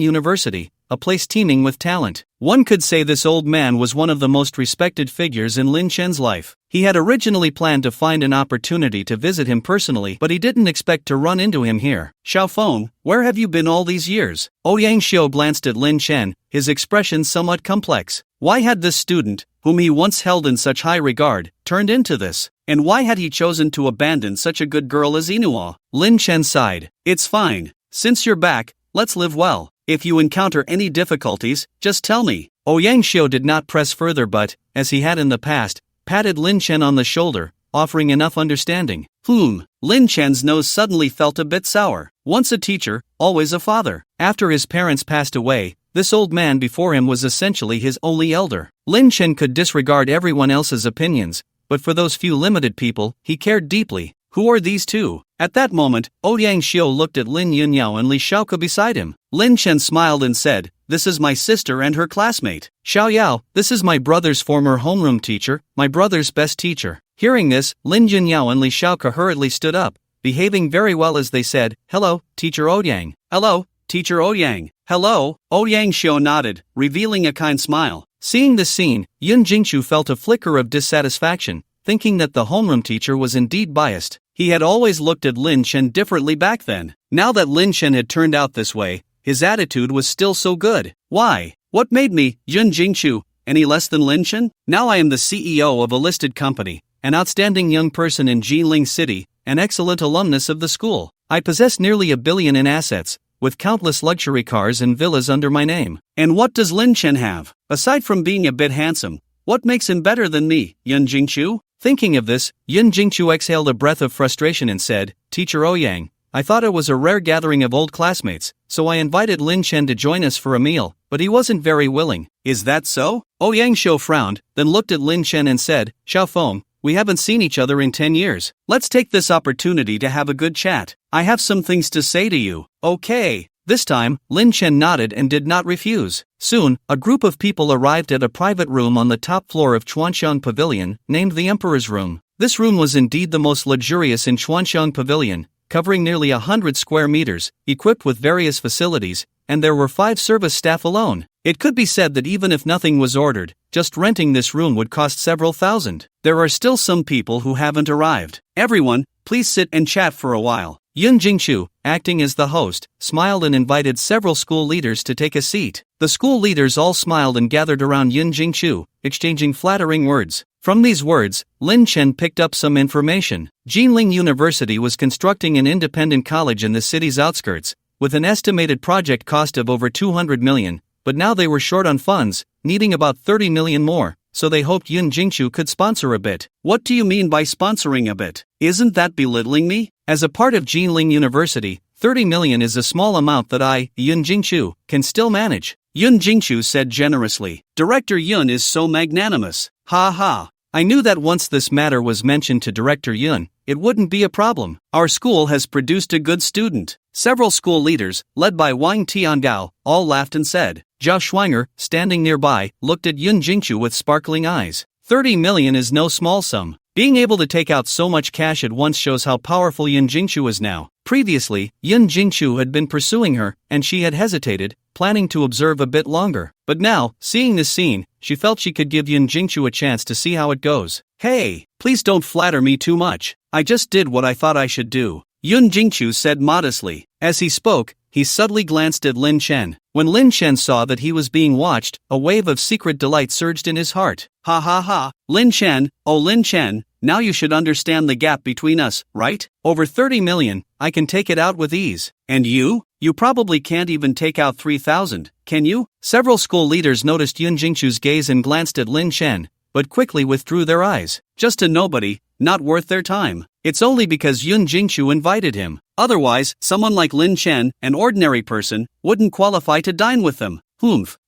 A: University, a place teeming with talent. One could say this old man was one of the most respected figures in Lin Chen's life. He had originally planned to find an opportunity to visit him personally, but he didn't expect to run into him here. Xiaofeng, where have you been all these years? Ouyang Xiu glanced at Lin Chen, his expression somewhat complex. Why had this student, whom he once held in such high regard, turned into this? And why had he chosen to abandon such a good girl as Inua? Lin Chen sighed. It's fine. Since you're back, let's live well. If you encounter any difficulties, just tell me. Ouyang Xiu did not press further but, as he had in the past, patted Lin Chen on the shoulder, offering enough understanding. Lin Chen's nose suddenly felt a bit sour. Once a teacher, always a father. After his parents passed away, this old man before him was essentially his only elder. Lin Chen could disregard everyone else's opinions, but for those few limited people, he cared deeply. Who are these two? At that moment, Ouyang Xiu looked at Lin Yunyao and Li Shaoke beside him. Lin Chen smiled and said, "This is my sister and her classmate. Xiao Yao, this is my brother's former homeroom teacher, my brother's best teacher." Hearing this, Lin Yunyao and Li Shaoke hurriedly stood up, behaving very well as they said, "Hello, Teacher Ouyang." "Hello, Teacher Ouyang." "Hello." Ouyang Xiu nodded, revealing a kind smile. Seeing this scene, Yun Jingchu felt a flicker of dissatisfaction, thinking that the homeroom teacher was indeed biased. He had always looked at Lin Chen differently back then. Now that Lin Chen had turned out this way, his attitude was still so good. Why? What made me, Yun Jingchu, any less than Lin Chen? Now I am the CEO of a listed company, an outstanding young person in Jiling City, an excellent alumnus of the school. I possess nearly $1 billion in assets, with countless luxury cars and villas under my name. And what does Lin Chen have? Aside from being a bit handsome, what makes him better than me, Yun Jingchu? Thinking of this, Yun Jingchu exhaled a breath of frustration and said, "Teacher Ouyang, I thought it was a rare gathering of old classmates, so I invited Lin Chen to join us for a meal, but he wasn't very willing." "Is that so?" Ouyang Xiu frowned, then looked at Lin Chen and said, "Xiaofeng, we haven't seen each other in 10 years. Let's take this opportunity to have a good chat. I have some things to say to you." "Okay." This time, Lin Chen nodded and did not refuse. Soon, a group of people arrived at a private room on the top floor of Chuanshan Pavilion, named the Emperor's Room. This room was indeed the most luxurious in Chuanshan Pavilion, covering nearly 100 square meters, equipped with various facilities, and there were 5 service staff alone. It could be said that even if nothing was ordered, just renting this room would cost several thousand. There are still some people who haven't arrived. "Everyone, please sit and chat for a while." Yun Jingchu, acting as the host, smiled and invited several school leaders to take a seat. The school leaders all smiled and gathered around Yun Jingchu, exchanging flattering words. From these words, Lin Chen picked up some information. Jiling University was constructing an independent college in the city's outskirts, with an estimated project cost of over 200 million, but now they were short on funds, needing about 30 million more, so they hoped Yun Jingchu could sponsor a bit. "What do you mean by sponsoring a bit? Isn't that belittling me? As a part of Jiling University, 30 million is a small amount that I, Yun Jingchu, can still manage." Yun Jingchu said generously. "Director Yun is so magnanimous. Ha ha. I knew that once this matter was mentioned to Director Yun, it wouldn't be a problem. Our school has produced a good student." Several school leaders, led by Wang Tiangao, all laughed and said. Zhao Schwanger, standing nearby, looked at Yun Jingchu with sparkling eyes. 30 million is no small sum. Being able to take out so much cash at once shows how powerful Yun Jingchu is now. Previously, Yun Jingchu had been pursuing her, and she had hesitated, planning to observe a bit longer. But now, seeing this scene, she felt she could give Yun Jingchu a chance to see how it goes. "Hey, please don't flatter me too much. I just did what I thought I should do," Yun Jingchu said modestly. As he spoke, he subtly glanced at Lin Chen. When Lin Chen saw that he was being watched, a wave of secret delight surged in his heart. "Ha ha ha, Lin Chen, oh Lin Chen, now you should understand the gap between us, right? Over 30 million, I can take it out with ease. And you? You probably can't even take out 3,000, can you?" Several school leaders noticed Yun Jingchu's gaze and glanced at Lin Chen, but quickly withdrew their eyes. Just a nobody, not worth their time. It's only because Yun Jingchu invited him. Otherwise, someone like Lin Chen, an ordinary person, wouldn't qualify to dine with them.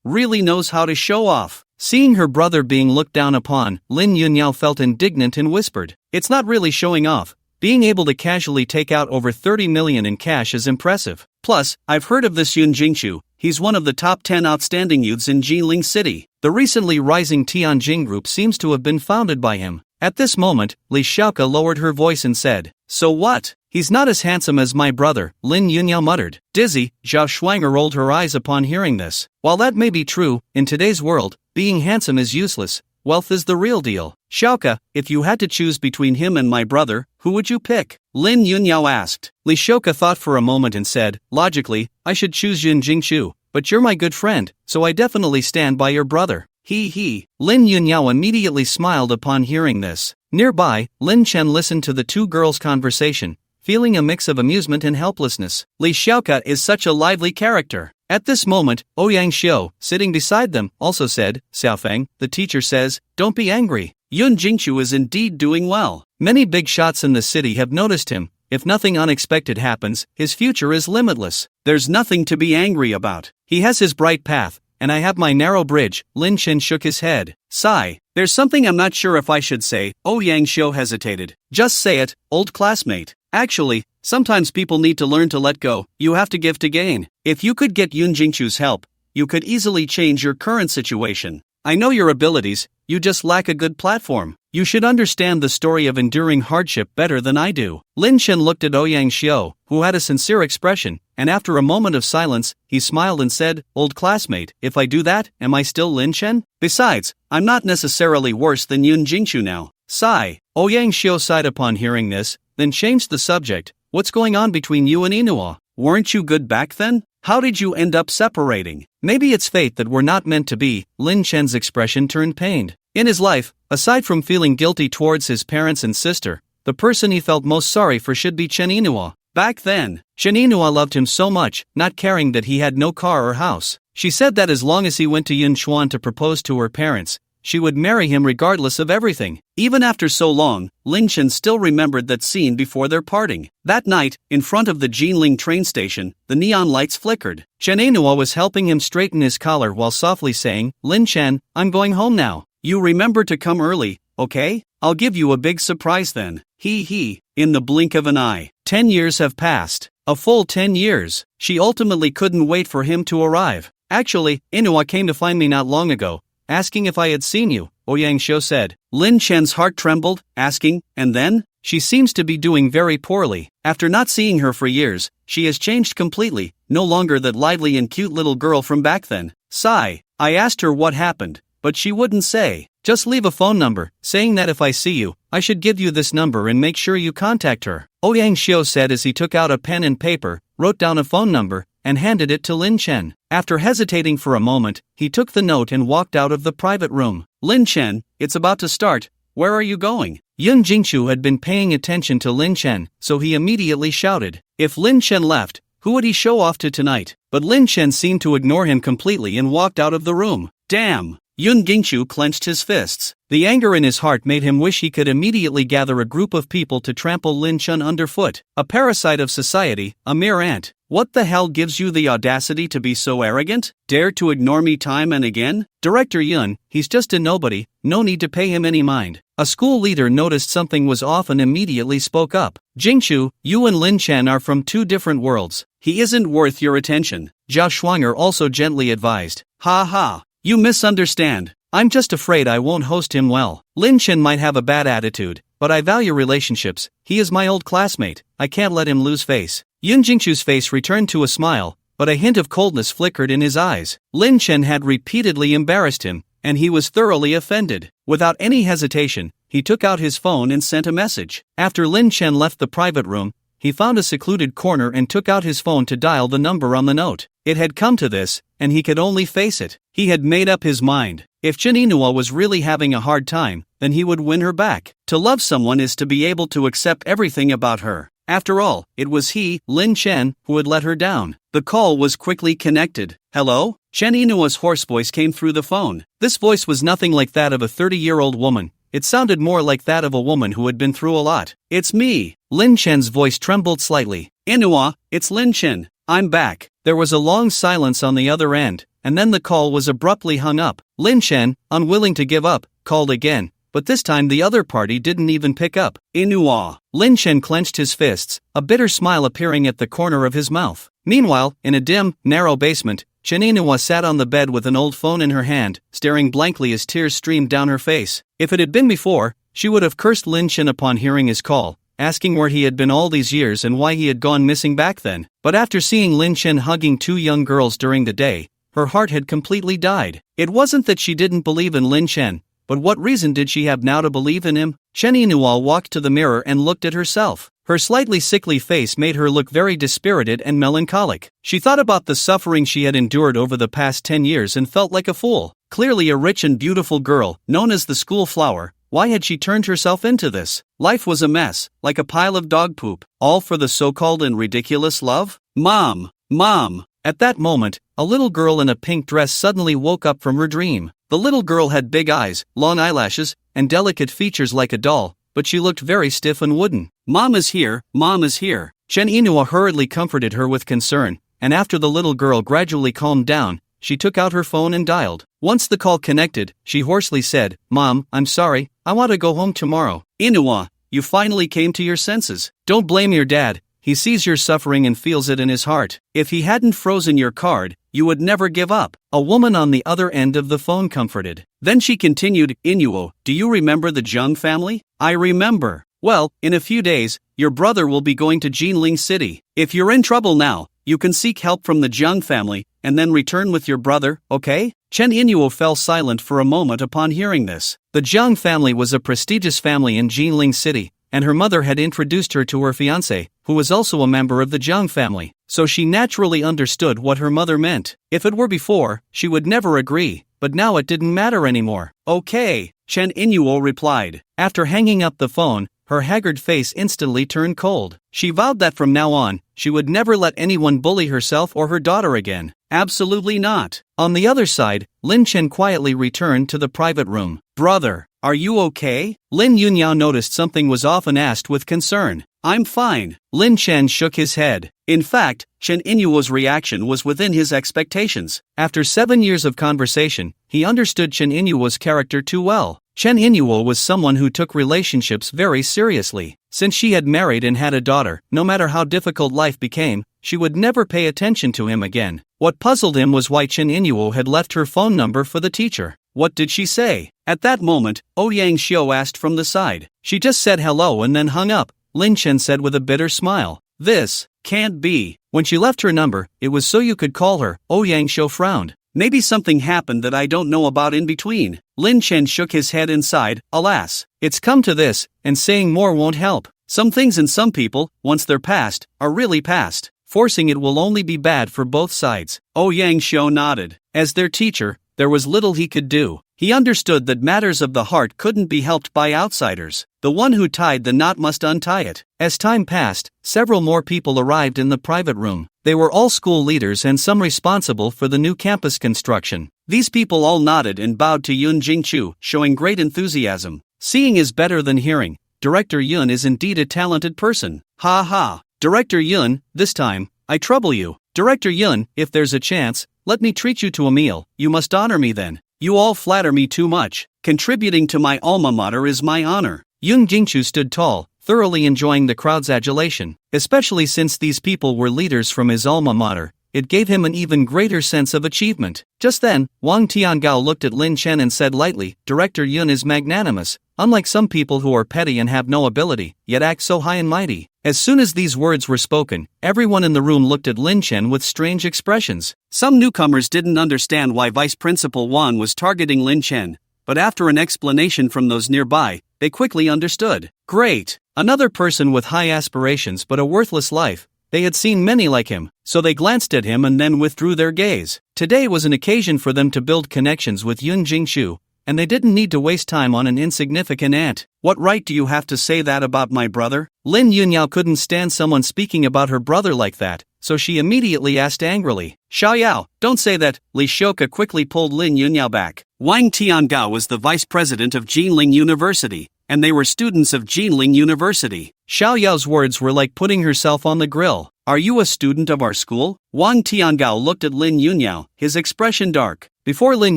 A: Really knows how to show off. Seeing her brother being looked down upon, Lin Yunyao felt indignant and whispered, "It's not really showing off. Being able to casually take out over 30 million in cash is impressive. Plus, I've heard of this Yun Jingchu. He's one of the top 10 outstanding youths in Jiling City. The recently rising Tianjin group seems to have been founded by him." At this moment, Li Shaoke lowered her voice and said, "So what?
B: He's not as handsome as my brother, Lin Yunyao muttered. Dizzy, Zhao Shuang'er rolled her eyes upon hearing this. While that may be true, in today's world, being handsome is useless. Wealth is the real deal. Xiaoka, if you had to choose between him and my brother, who would you pick? Lin Yunyao asked. Li Shouka thought for a moment and said, logically, I should choose Yun Jingqiu, but you're my good friend, so I definitely stand by your brother. He. Lin Yunyao immediately smiled upon hearing this. Nearby, Lin Chen listened to the two girls' conversation, feeling a mix of amusement and helplessness. Li Xiaoka is such a lively character. At this moment, Ouyang Xiu, sitting beside them, also said, Xiaofeng, the teacher says, don't be angry. Yun Jingqiu is indeed doing well. Many big shots in the city have noticed him. If nothing unexpected happens, his future is limitless. There's nothing to be angry about. He has his bright path, and I have my narrow bridge. Lin Chen shook his head. Sigh. There's something I'm not sure if I should say. Ouyang Xiu hesitated. Just say it, old classmate. Actually, sometimes people need to learn to let go. You have to give to gain. If you could get Yun Jingqiu's help, you could easily change your current situation. I know your abilities, you just lack a good platform. You should understand the story of enduring hardship better than I do. Lin Chen looked at Ouyang Xiu, who had a sincere expression, and after a moment of silence, he smiled and said, old classmate, if I do that, am I still Lin Chen? Besides, I'm not necessarily worse than Yun Jingqiu now. Sigh. Ouyang Xiu sighed upon hearing this, then changed the subject. What's going on between you and Inua? Weren't you good back then? How did you end up separating? Maybe it's fate that we're not meant to be. Lin Chen's expression turned pained. In his life, aside from feeling guilty towards his parents and sister, the person he felt most sorry for should be Chen Inua. Back then, Chen Inua loved him so much, not caring that he had no car or house. She said that as long as he went to Yunchuan to propose to her parents, she would marry him regardless of everything. Even after so long, Lin Chen still remembered that scene before their parting. That night, in front of the Jinling train station, the neon lights flickered. Chen Inua was helping him straighten his collar while softly saying, Lin Chen, I'm going home now. You remember to come early, okay? I'll give you a big surprise then. He. In the blink of an eye. 10 years have passed. A full 10 years. She ultimately couldn't wait for him to arrive. Actually, Inua came to find me not long ago, asking if I had seen you, Ouyang Xiu said. Lin Chen's heart trembled, asking, and then? She seems to be doing very poorly. After not seeing her for years, she has changed completely, no longer that lively and cute little girl from back then. Sigh. I asked her what happened, but she wouldn't say. Just leave a phone number, saying that if I see you, I should give you this number and make sure you contact her. Ouyang Xiu said as he took out a pen and paper, wrote down a phone number, and handed it to Lin Chen. After hesitating for a moment, he took the note and walked out of the private room. Lin Chen, it's about to start. Where are you going? Yun Jingqiu had been paying attention to Lin Chen, so he immediately shouted. If Lin Chen left, who would he show off to tonight? But Lin Chen seemed to ignore him completely and walked out of the room. Damn! Yun Jingqiu clenched his fists. The anger in his heart made him wish he could immediately gather a group of people to trample Lin Chen underfoot. A parasite of society, a mere ant. What the hell gives you the audacity to be so arrogant? Dare to ignore me time and again? Director Yun, he's just a nobody, no need to pay him any mind. A school leader noticed something was off and immediately spoke up. Jingqiu, you and Lin Chen are from two different worlds. He isn't worth your attention. Zhao Shuang'er also gently advised. Ha. You misunderstand. I'm just afraid I won't host him well. Lin Chen might have a bad attitude, but I value relationships. He is my old classmate. I can't let him lose face. Yun Jingqiu's face returned to a smile, but a hint of coldness flickered in his eyes. Lin Chen had repeatedly embarrassed him, and he was thoroughly offended. Without any hesitation, he took out his phone and sent a message. After Lin Chen left the private room, he found a secluded corner and took out his phone to dial the number on the note. It had come to this, and he could only face it. He had made up his mind. If Chen Inua was really having a hard time, then he would win her back. To love someone is to be able to accept everything about her. After all, it was he, Lin Chen, who had let her down. The call was quickly connected. Hello? Chen Inua's hoarse voice came through the phone. This voice was nothing like that of a 30-year-old woman. It sounded more like that of a woman who had been through a lot. It's me. Lin Chen's voice trembled slightly. Inua, it's Lin Chen. I'm back. There was a long silence on the other end, and then the call was abruptly hung up. Lin Chen, unwilling to give up, called again, but this time the other party didn't even pick up. Inua. Lin Chen clenched his fists, a bitter smile appearing at the corner of his mouth. Meanwhile, in a dim, narrow basement, Chen Inua sat on the bed with an old phone in her hand, staring blankly as tears streamed down her face. If it had been before, she would have cursed Lin Chen upon hearing his call, asking where he had been all these years and why he had gone missing back then. But after seeing Lin Chen hugging two young girls during the day, her heart had completely died. It wasn't that she didn't believe in Lin Chen, but what reason did she have now to believe in him? Chen Yinhua walked to the mirror and looked at herself. Her slightly sickly face made her look very dispirited and melancholic. She thought about the suffering she had endured over the past 10 years and felt like a fool. Clearly a rich and beautiful girl, known as the school flower, why had she turned herself into this? Life was a mess, like a pile of dog poop, all for the so-called and ridiculous love? Mom! Mom! At that moment, a little girl in a pink dress suddenly woke up from her dream. The little girl had big eyes, long eyelashes, and delicate features like a doll, but she looked very stiff and wooden. Mom is here, Mom is here. Chen Yinhua hurriedly comforted her with concern, and after the little girl gradually calmed down, she took out her phone and dialed. Once the call connected, she hoarsely said, Mom, I'm sorry, I want to go home tomorrow. Yinhua, you finally came to your senses. Don't blame your dad, he sees your suffering and feels it in his heart. If he hadn't frozen your card, you would never give up. A woman on the other end of the phone comforted. Then she continued, Yinhua, do you remember the Zhang family? I remember. Well, in a few days, your brother will be going to Jinling City. If you're in trouble now, you can seek help from the Zhang family, and then return with your brother, okay? Chen Yinhua fell silent for a moment upon hearing this. The Zhang family was a prestigious family in Jinling City, and her mother had introduced her to her fiancé, who was also a member of the Zhang family, so she naturally understood what her mother meant. If it were before, she would never agree, but now it didn't matter anymore. Okay, Chen Yinhua replied. After hanging up the phone, her haggard face instantly turned cold. She vowed that from now on, she would never let anyone bully herself or her daughter again. Absolutely not. On the other side, Lin Chen quietly returned to the private room. Brother, are you okay? Lin Yunyao noticed something was off and asked with concern. I'm fine. Lin Chen shook his head. In fact, Chen Yinuo's reaction was within his expectations. After 7 years of conversation, he understood Chen Yinuo's character too well. Chen Yinuo was someone who took relationships very seriously. Since she had married and had a daughter, no matter how difficult life became, she would never pay attention to him again. What puzzled him was why Chen Yinuo had left her phone number for the teacher. What did she say? At that moment, Ouyang Xiu asked from the side. She just said hello and then hung up. Lin Chen said with a bitter smile. This can't be. When she left her number, it was so you could call her. Ouyang Xiu frowned. Maybe something happened that I don't know about in between. Lin Chen shook his head and sighed. Alas, it's come to this, and saying more won't help. Some things and some people, once they're past, are really past. Forcing it will only be bad for both sides. Ouyang Xiu nodded. As their teacher, there was little he could do. He understood that matters of the heart couldn't be helped by outsiders. The one who tied the knot must untie it. As time passed, several more people arrived in the private room. They were all school leaders and some responsible for the new campus construction. These people all nodded and bowed to Yun Jingchu, showing great enthusiasm. Seeing is better than hearing. Director Yun is indeed a talented person. Ha ha. Director Yun, this time, I trouble you. Director Yun, if there's a chance, let me treat you to a meal. You must honor me then. You all flatter me too much. Contributing to my alma mater is my honor. Yun Jingchu stood tall, thoroughly enjoying the crowd's adulation. Especially since these people were leaders from his alma mater, it gave him an even greater sense of achievement. Just then, Wang Tiangao looked at Lin Chen and said lightly, Director Yun is magnanimous, unlike some people who are petty and have no ability, yet act so high and mighty. As soon as these words were spoken, everyone in the room looked at Lin Chen with strange expressions. Some newcomers didn't understand why Vice Principal Wan was targeting Lin Chen, but after an explanation from those nearby, they quickly understood. Great! Another person with high aspirations but a worthless life. They had seen many like him, so they glanced at him and then withdrew their gaze. Today was an occasion for them to build connections with Yun Jingchu, and they didn't need to waste time on an insignificant ant. What right do you have to say that about my brother? Lin Yunyao couldn't stand someone speaking about her brother like that, so she immediately asked angrily. Xiaoyao, don't say that. Li Shouka quickly pulled Lin Yunyao back. Wang Tiangao was the vice president of Jinling University, and they were students of Jinling University. Xiaoyao's words were like putting herself on the grill. Are you a student of our school? Wang Tiangao looked at Lin Yunyao, his expression dark. Before Lin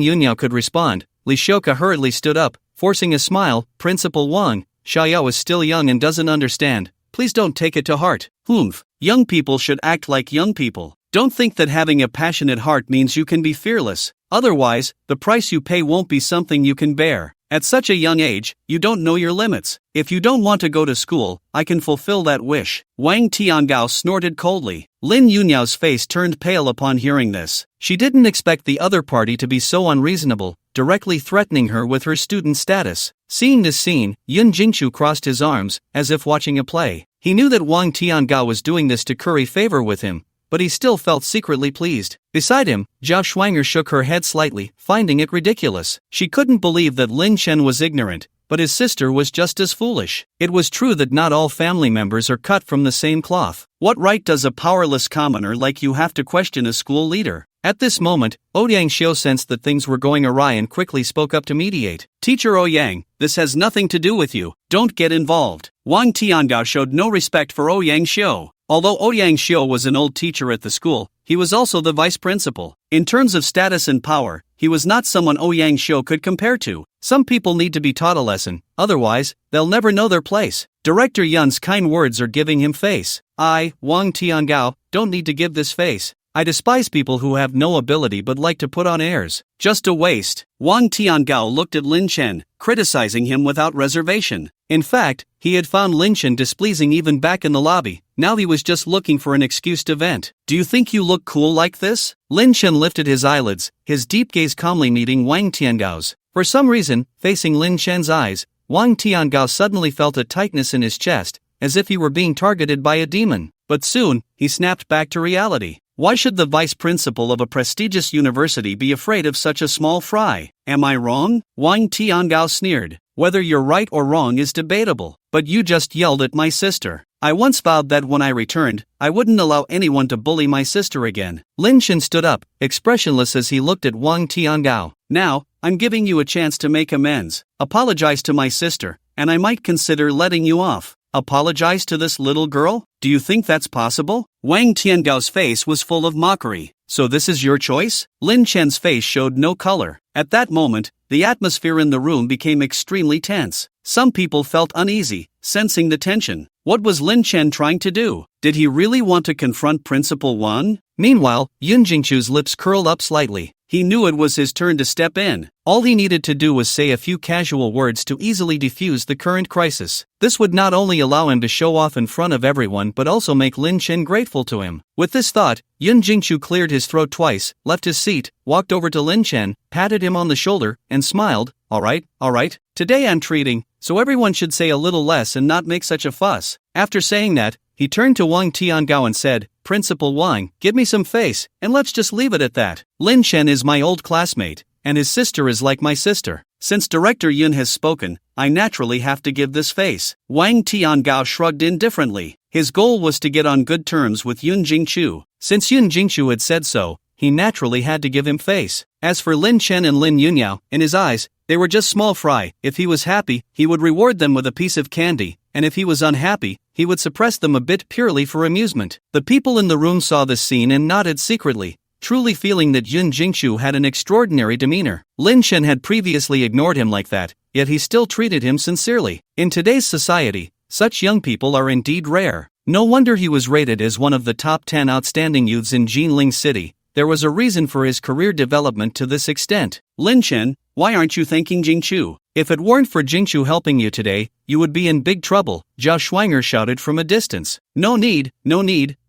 B: Yunyao could respond, Li Shouka hurriedly stood up, forcing a smile. Principal Wang, Xiaoyao is still young and doesn't understand. Please don't take it to heart. Humph, young people should act like young people. Don't think that having a passionate heart means you can be fearless. Otherwise, the price you pay won't be something you can bear. At such a young age, you don't know your limits. If you don't want to go to school, I can fulfill that wish. Wang Tiangao snorted coldly. Lin Yunyao's face turned pale upon hearing this. She didn't expect the other party to be so unreasonable, directly threatening her with her student status. Seeing this scene, Yun Jingchu crossed his arms, as if watching a play. He knew that Wang Tiangao was doing this to curry favor with him, but he still felt secretly pleased. Beside him, Zhao Schwanger shook her head slightly, finding it ridiculous. She couldn't believe that Lin Chen was ignorant, but his sister was just as foolish. It was true that not all family members are cut from the same cloth. What right does a powerless commoner like you have to question a school leader? At this moment, Ouyang Xiu sensed that things were going awry and quickly spoke up to mediate. Teacher Ouyang, this has nothing to do with you. Don't get involved. Wang Tiangao showed no respect for Ouyang Xiu. Although Ouyang Xiu was an old teacher at the school, he was also the vice principal. In terms of status and power, he was not someone Ouyang Xiu could compare to. Some people need to be taught a lesson, otherwise, they'll never know their place. Director Yun's kind words are giving him face. I, Wang Tiangao, don't need to give this face. I despise people who have no ability but like to put on airs. Just a waste. Wang Tiangao looked at Lin Chen, criticizing him without reservation. In fact, he had found Lin Chen displeasing even back in the lobby. Now he was just looking for an excuse to vent. Do you think you look cool like this? Lin Chen lifted his eyelids, his deep gaze calmly meeting Wang Tiangao's. For some reason, facing Lin Chen's eyes, Wang Tiangao suddenly felt a tightness in his chest, as if he were being targeted by a demon. But soon, he snapped back to reality. Why should the vice principal of a prestigious university be afraid of such a small fry? Am I wrong? Wang Tiangao sneered. Whether you're right or wrong is debatable, but you just yelled at my sister. I once vowed that when I returned, I wouldn't allow anyone to bully my sister again. Lin Chen stood up, expressionless as he looked at Wang Tiangao. Now, I'm giving you a chance to make amends. Apologize to my sister, and I might consider letting you off. Apologize to this little girl? Do you think that's possible? Wang Tiangao's face was full of mockery. So this is your choice? Lin Chen's face showed no color. At that moment, the atmosphere in the room became extremely tense. Some people felt uneasy, sensing the tension. What was Lin Chen trying to do? Did he really want to confront Principal Wan? Meanwhile, Yun Jingchu's lips curled up slightly. He knew it was his turn to step in. All he needed to do was say a few casual words to easily defuse the current crisis. This would not only allow him to show off in front of everyone but also make Lin Chen grateful to him. With this thought, Yun Jingchu cleared his throat twice, left his seat, walked over to Lin Chen, patted him on the shoulder, and smiled. All right. Today I'm treating, so everyone should say a little less and not make such a fuss. After saying that, he turned to Wang Tiangao and said, Principal Wang, give me some face, and let's just leave it at that. Lin Chen is my old classmate, and his sister is like my sister. Since Director Yun has spoken, I naturally have to give this face. Wang Tiangao shrugged indifferently. His goal was to get on good terms with Yun Jingchu. Since Yun Jingchu had said so, he naturally had to give him face. As for Lin Chen and Lin Yunyao, in his eyes, they were just small fry. If he was happy, he would reward them with a piece of candy, and if he was unhappy, he would suppress them a bit purely for amusement. The people in the room saw this scene and nodded secretly, truly feeling that Yun Jingchu had an extraordinary demeanor. Lin Chen had previously ignored him like that, yet he still treated him sincerely. In today's society, such young people are indeed rare. No wonder he was rated as one of the top 10 outstanding youths in Jinling City. There was a reason for his career development to this extent. Lin Chen, why aren't you thanking Jingchu? If it weren't for Jingchu helping you today, you would be in big trouble, Zhao Schwanger shouted from a distance. No need,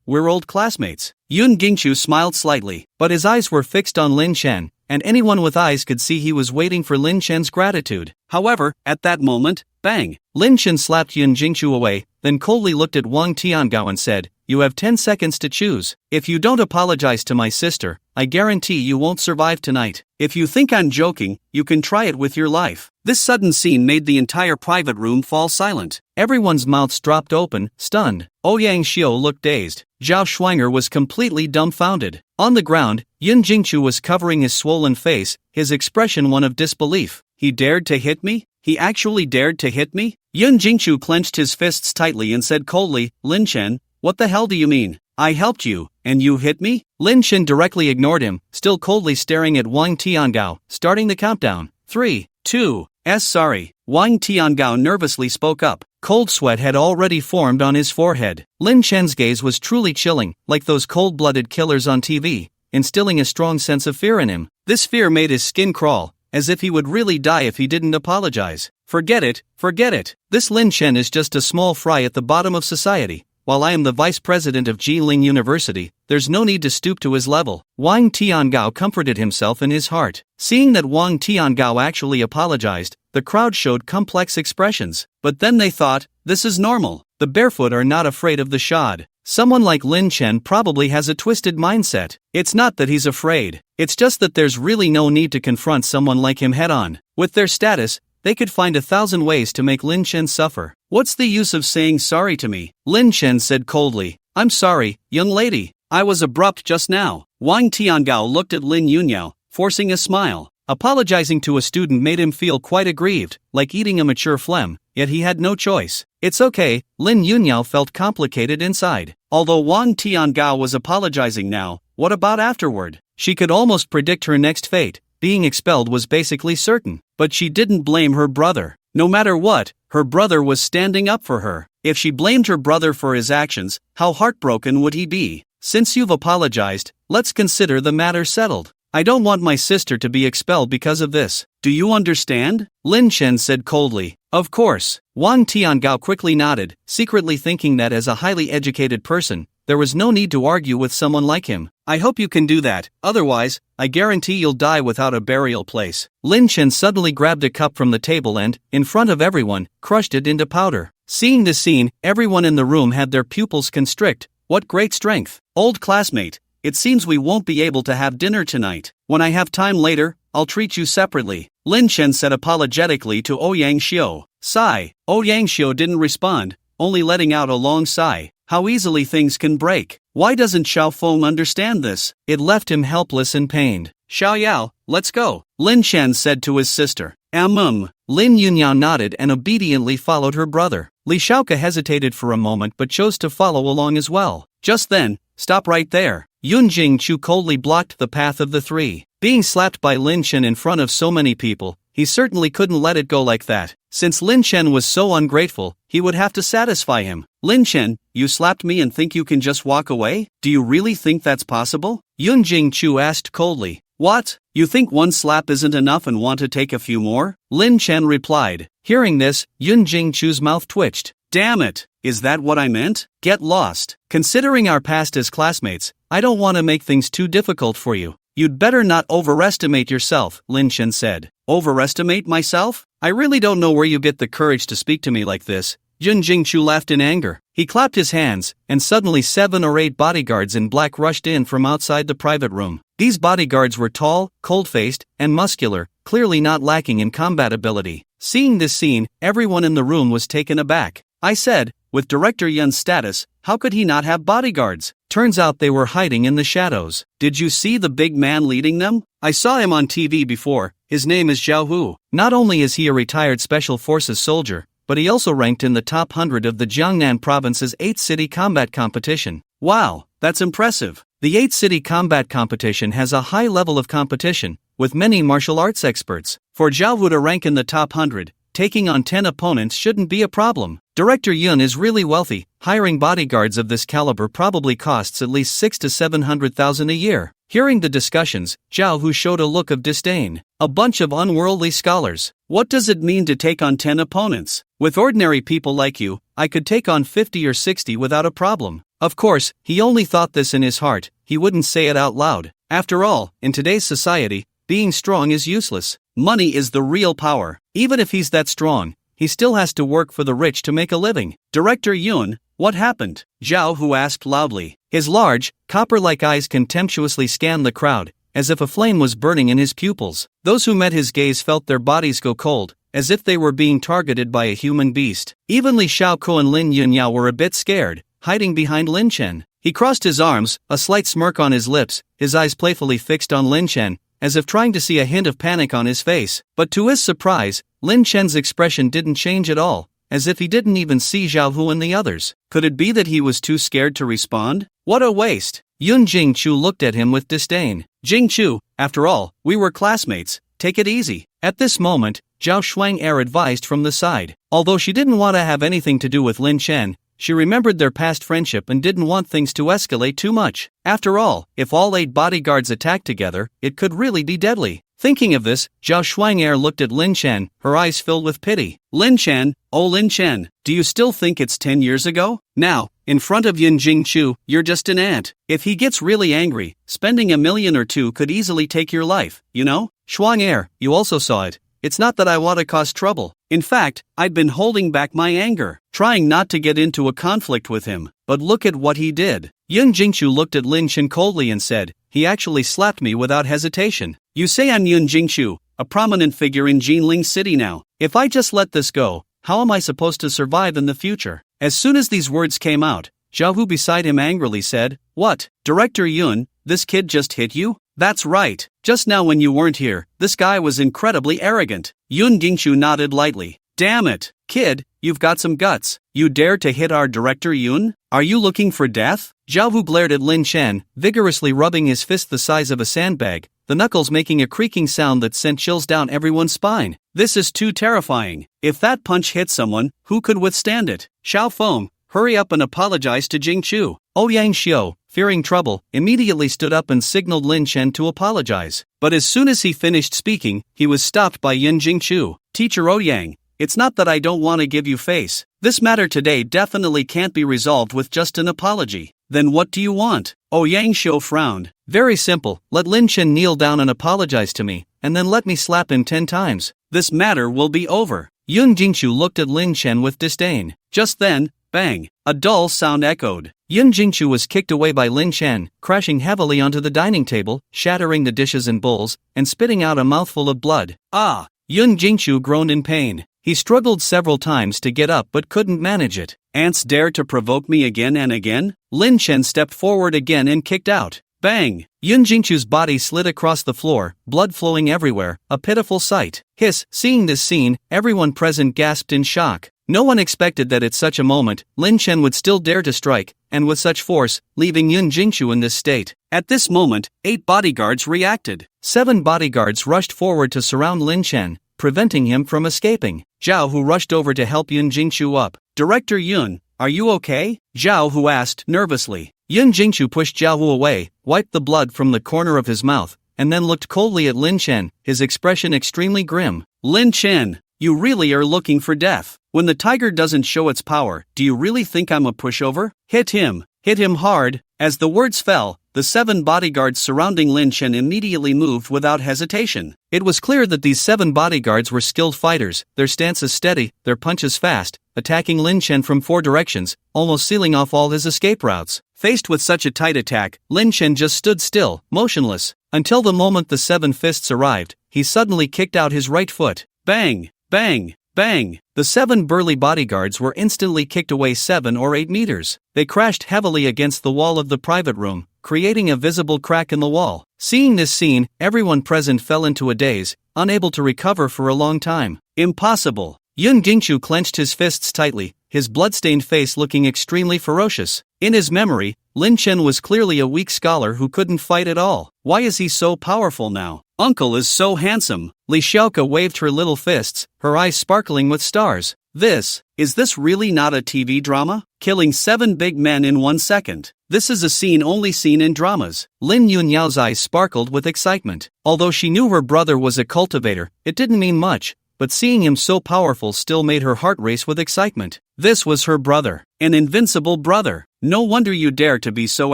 B: we're old classmates. Yun Jingchu smiled slightly, but his eyes were fixed on Lin Chen, and anyone with eyes could see he was waiting for Lin Chen's gratitude. However, at that moment, bang! Lin Chen slapped Yun Jingchu away, then coldly looked at Wang Tiangao and said, You have 10 seconds to choose. If you don't apologize to my sister, I guarantee you won't survive tonight. If you think I'm joking, you can try it with your life. This sudden scene made the entire private room fall silent. Everyone's mouths dropped open, stunned. Ouyang Xiu looked dazed. Zhao Schwanger was completely dumbfounded. On the ground, Yun Jingchu was covering his swollen face, his expression one of disbelief. He dared to hit me? He actually dared to hit me? Yun Jingchu clenched his fists tightly and said coldly, Lin Chen, what the hell do you mean? I helped you, and you hit me? Lin Chen directly ignored him, still coldly staring at Wang Tiangao, starting the countdown. 3, 2, sorry. Wang Tiangao nervously spoke up. Cold sweat had already formed on his forehead. Lin Chen's gaze was truly chilling, like those cold-blooded killers on TV, instilling a strong sense of fear in him. This fear made his skin crawl, as if he would really die if he didn't apologize. Forget it, forget it. This Lin Chen is just a small fry at the bottom of society. While I am the vice president of Jiling University, there's no need to stoop to his level. Wang Tiangao comforted himself in his heart. Seeing that Wang Tiangao actually apologized, the crowd showed complex expressions. But then they thought, this is normal. The barefoot are not afraid of the shod. Someone like Lin Chen probably has a twisted mindset. It's not that he's afraid. It's just that there's really no need to confront someone like him head-on. With their status, they could find 1,000 ways to make Lin Chen suffer. What's the use of saying sorry to me? Lin Chen said coldly. I'm sorry, young lady. I was abrupt just now. Wang Tiangao looked at Lin Yunyao, forcing a smile. Apologizing to a student made him feel quite aggrieved, like eating a mature phlegm, yet he had no choice. It's okay, Lin Yunyao felt complicated inside. Although Wang Tiangao was apologizing now, what about afterward? She could almost predict her next fate. Being expelled was basically certain. But she didn't blame her brother. No matter what, her brother was standing up for her. If she blamed her brother for his actions, how heartbroken would he be? Since you've apologized, let's consider the matter settled. I don't want my sister to be expelled because of this. Do you understand? Lin Chen said coldly. Of course. Wang Tiangao quickly nodded, secretly thinking that as a highly educated person, there was no need to argue with someone like him. I hope you can do that, otherwise, I guarantee you'll die without a burial place. Lin Chen suddenly grabbed a cup from the table and, in front of everyone, crushed it into powder. Seeing this scene, everyone in the room had their pupils constrict. What great strength! Old classmate, it seems we won't be able to have dinner tonight. When I have time later, I'll treat you separately. Lin Chen said apologetically to Ouyang Xiu. Sigh. Ouyang Xiu didn't respond, only letting out a long sigh. How easily things can break. Why doesn't Xiao Feng understand this? It left him helpless and pained. Xiao Yao, let's go, Lin Chen said to his sister. Lin Yunyao nodded and obediently followed her brother. Li Shaoke hesitated for a moment but chose to follow along as well. Just then, stop right there. Yun Jingchu coldly blocked the path of the three. Being slapped by Lin Chen in front of so many people, he certainly couldn't let it go like that. Since Lin Chen was so ungrateful, he would have to satisfy him. Lin Chen, you slapped me and think you can just walk away? Do you really think that's possible? Yun Jingchu asked coldly. What? You think one slap isn't enough and want to take a few more? Lin Chen replied. Hearing this, Yun Jingchu's mouth twitched. Damn it! Is that what I meant? Get lost. Considering our past as classmates, I don't want to make things too difficult for you. You'd better not overestimate yourself, Lin Chen said. Overestimate myself? I really don't know where you get the courage to speak to me like this. Yun Jingchu laughed in anger. He clapped his hands, and suddenly 7 or 8 bodyguards in black rushed in from outside the private room. These bodyguards were tall, cold-faced, and muscular, clearly not lacking in combat ability. Seeing this scene, everyone in the room was taken aback. I said, with Director Yun's status, how could he not have bodyguards? Turns out they were hiding in the shadows. Did you see the big man leading them? I saw him on TV before. His name is Zhao Hu. Not only is he a retired Special Forces soldier, but he also ranked in the top 100 of the Jiangnan province's 8th city combat competition. Wow, that's impressive. The 8th city combat competition has a high level of competition, with many martial arts experts. For Zhao Hu to rank in the top 100, taking on 10 opponents shouldn't be a problem. Director Yun is really wealthy. Hiring bodyguards of this caliber probably costs at least 600,000 to 700,000 a year. Hearing the discussions, Zhao Hu showed a look of disdain. A bunch of unworldly scholars. What does it mean to take on 10 opponents? With ordinary people like you, I could take on 50 or 60 without a problem. Of course, he only thought this in his heart. He wouldn't say it out loud. After all, in today's society, being strong is useless. Money is the real power. Even if he's that strong, he still has to work for the rich to make a living. Director Yun, what happened? Zhao Hu asked loudly. His large, copper-like eyes contemptuously scanned the crowd, as if a flame was burning in his pupils. Those who met his gaze felt their bodies go cold, as if they were being targeted by a human beast. Even Li Shaoke and Lin Yunyao were a bit scared, hiding behind Lin Chen. He crossed his arms, a slight smirk on his lips, his eyes playfully fixed on Lin Chen, as if trying to see a hint of panic on his face. But to his surprise, Lin Chen's expression didn't change at all, as if he didn't even see Zhao Hu and the others. Could it be that he was too scared to respond? What a waste! Yun Jingchu looked at him with disdain. Jingchu, after all, we were classmates. Take it easy. At this moment, Zhao Shuang advised from the side. Although she didn't want to have anything to do with Lin Chen, She remembered their past friendship and didn't want things to escalate too much. After all, if all 8 bodyguards attacked together, it could really be deadly. Thinking of this, Zhao Xuan'er looked at Lin Chen, her eyes filled with pity. Lin Chen, oh Lin Chen, do you still think it's 10 years ago? Now, in front of Yin Jingchu, you're just an ant. If he gets really angry, spending $1 million or 2 could easily take your life, you know? Xuan'er, you also saw it. It's not that I want to cause trouble. In fact, I'd been holding back my anger, trying not to get into a conflict with him. But look at what he did. Yin Jingchu looked at Lin Chen coldly and said, he actually slapped me without hesitation. You say I'm Yin Jingchu, a prominent figure in Jinling City now. If I just let this go, how am I supposed to survive in the future? As soon as these words came out, Zhao Hu beside him angrily said, What, Director Yun, this kid just hit you? That's right. Just now when you weren't here, this guy was incredibly arrogant. Yun Jingchu nodded lightly. Damn it, kid, you've got some guts. You dare to hit our Director Yun? Are you looking for death? Zhao Hu glared at Lin Chen, vigorously rubbing his fist the size of a sandbag, the knuckles making a creaking sound that sent chills down everyone's spine. This is too terrifying. If that punch hit someone, who could withstand it? Xiao Feng, hurry up and apologize to Jingchu. Ouyang Xiu, fearing trouble, immediately stood up and signaled Lin Chen to apologize. But as soon as he finished speaking, he was stopped by Yin Jingchu. Teacher Ouyang, it's not that I don't want to give you face. This matter today definitely can't be resolved with just an apology. Then what do you want? Ouyang Xiu frowned. Very simple, let Lin Chen kneel down and apologize to me, and then let me slap him 10 times. This matter will be over. Yun Jingchu looked at Lin Chen with disdain. Just then, bang, a dull sound echoed. Yun Jingchu was kicked away by Lin Chen, crashing heavily onto the dining table, shattering the dishes and bowls, and spitting out a mouthful of blood. Ah! Yun Jingchu groaned in pain. He struggled several times to get up but couldn't manage it. Ants dare to provoke me again and again? Lin Chen stepped forward again and kicked out. Bang! Yun Jingchu's body slid across the floor, blood flowing everywhere, a pitiful sight. Hiss! Seeing this scene, everyone present gasped in shock. No one expected that at such a moment, Lin Chen would still dare to strike, and with such force, leaving Yun Jingchu in this state. At this moment, 8 bodyguards reacted. 7 bodyguards rushed forward to surround Lin Chen, preventing him from escaping. Zhao Hu rushed over to help Yun Jingchu up. Director Yun, are you okay? Zhao Hu asked nervously. Yun Jingchu pushed Zhao Hu away, wiped the blood from the corner of his mouth, and then looked coldly at Lin Chen, his expression extremely grim. Lin Chen, you really are looking for death. When the tiger doesn't show its power, do you really think I'm a pushover? Hit him hard. As the words fell, the 7 bodyguards surrounding Lin Chen immediately moved without hesitation. It was clear that these 7 bodyguards were skilled fighters, their stances steady, their punches fast, attacking Lin Chen from 4 directions, almost sealing off all his escape routes. Faced with such a tight attack, Lin Chen just stood still, motionless, until the moment the 7 fists arrived. He suddenly kicked out his right foot. Bang! Bang! Bang! The 7 burly bodyguards were instantly kicked away 7 or 8 meters. They crashed heavily against the wall of the private room, creating a visible crack in the wall. Seeing this scene, everyone present fell into a daze, unable to recover for a long time. Impossible! Yun Jingchu clenched his fists tightly, his blood-stained face looking extremely ferocious. In his memory, Lin Chen was clearly a weak scholar who couldn't fight at all. Why is he so powerful now? Uncle is so handsome. Li Xiaoke waved her little fists, her eyes sparkling with stars. Is this really not a TV drama? Killing 7 big men in 1 second. This is a scene only seen in dramas. Lin Yunyao's eyes sparkled with excitement. Although she knew her brother was a cultivator, it didn't mean much, but seeing him so powerful still made her heart race with excitement. This was her brother, an invincible brother. No wonder you dare to be so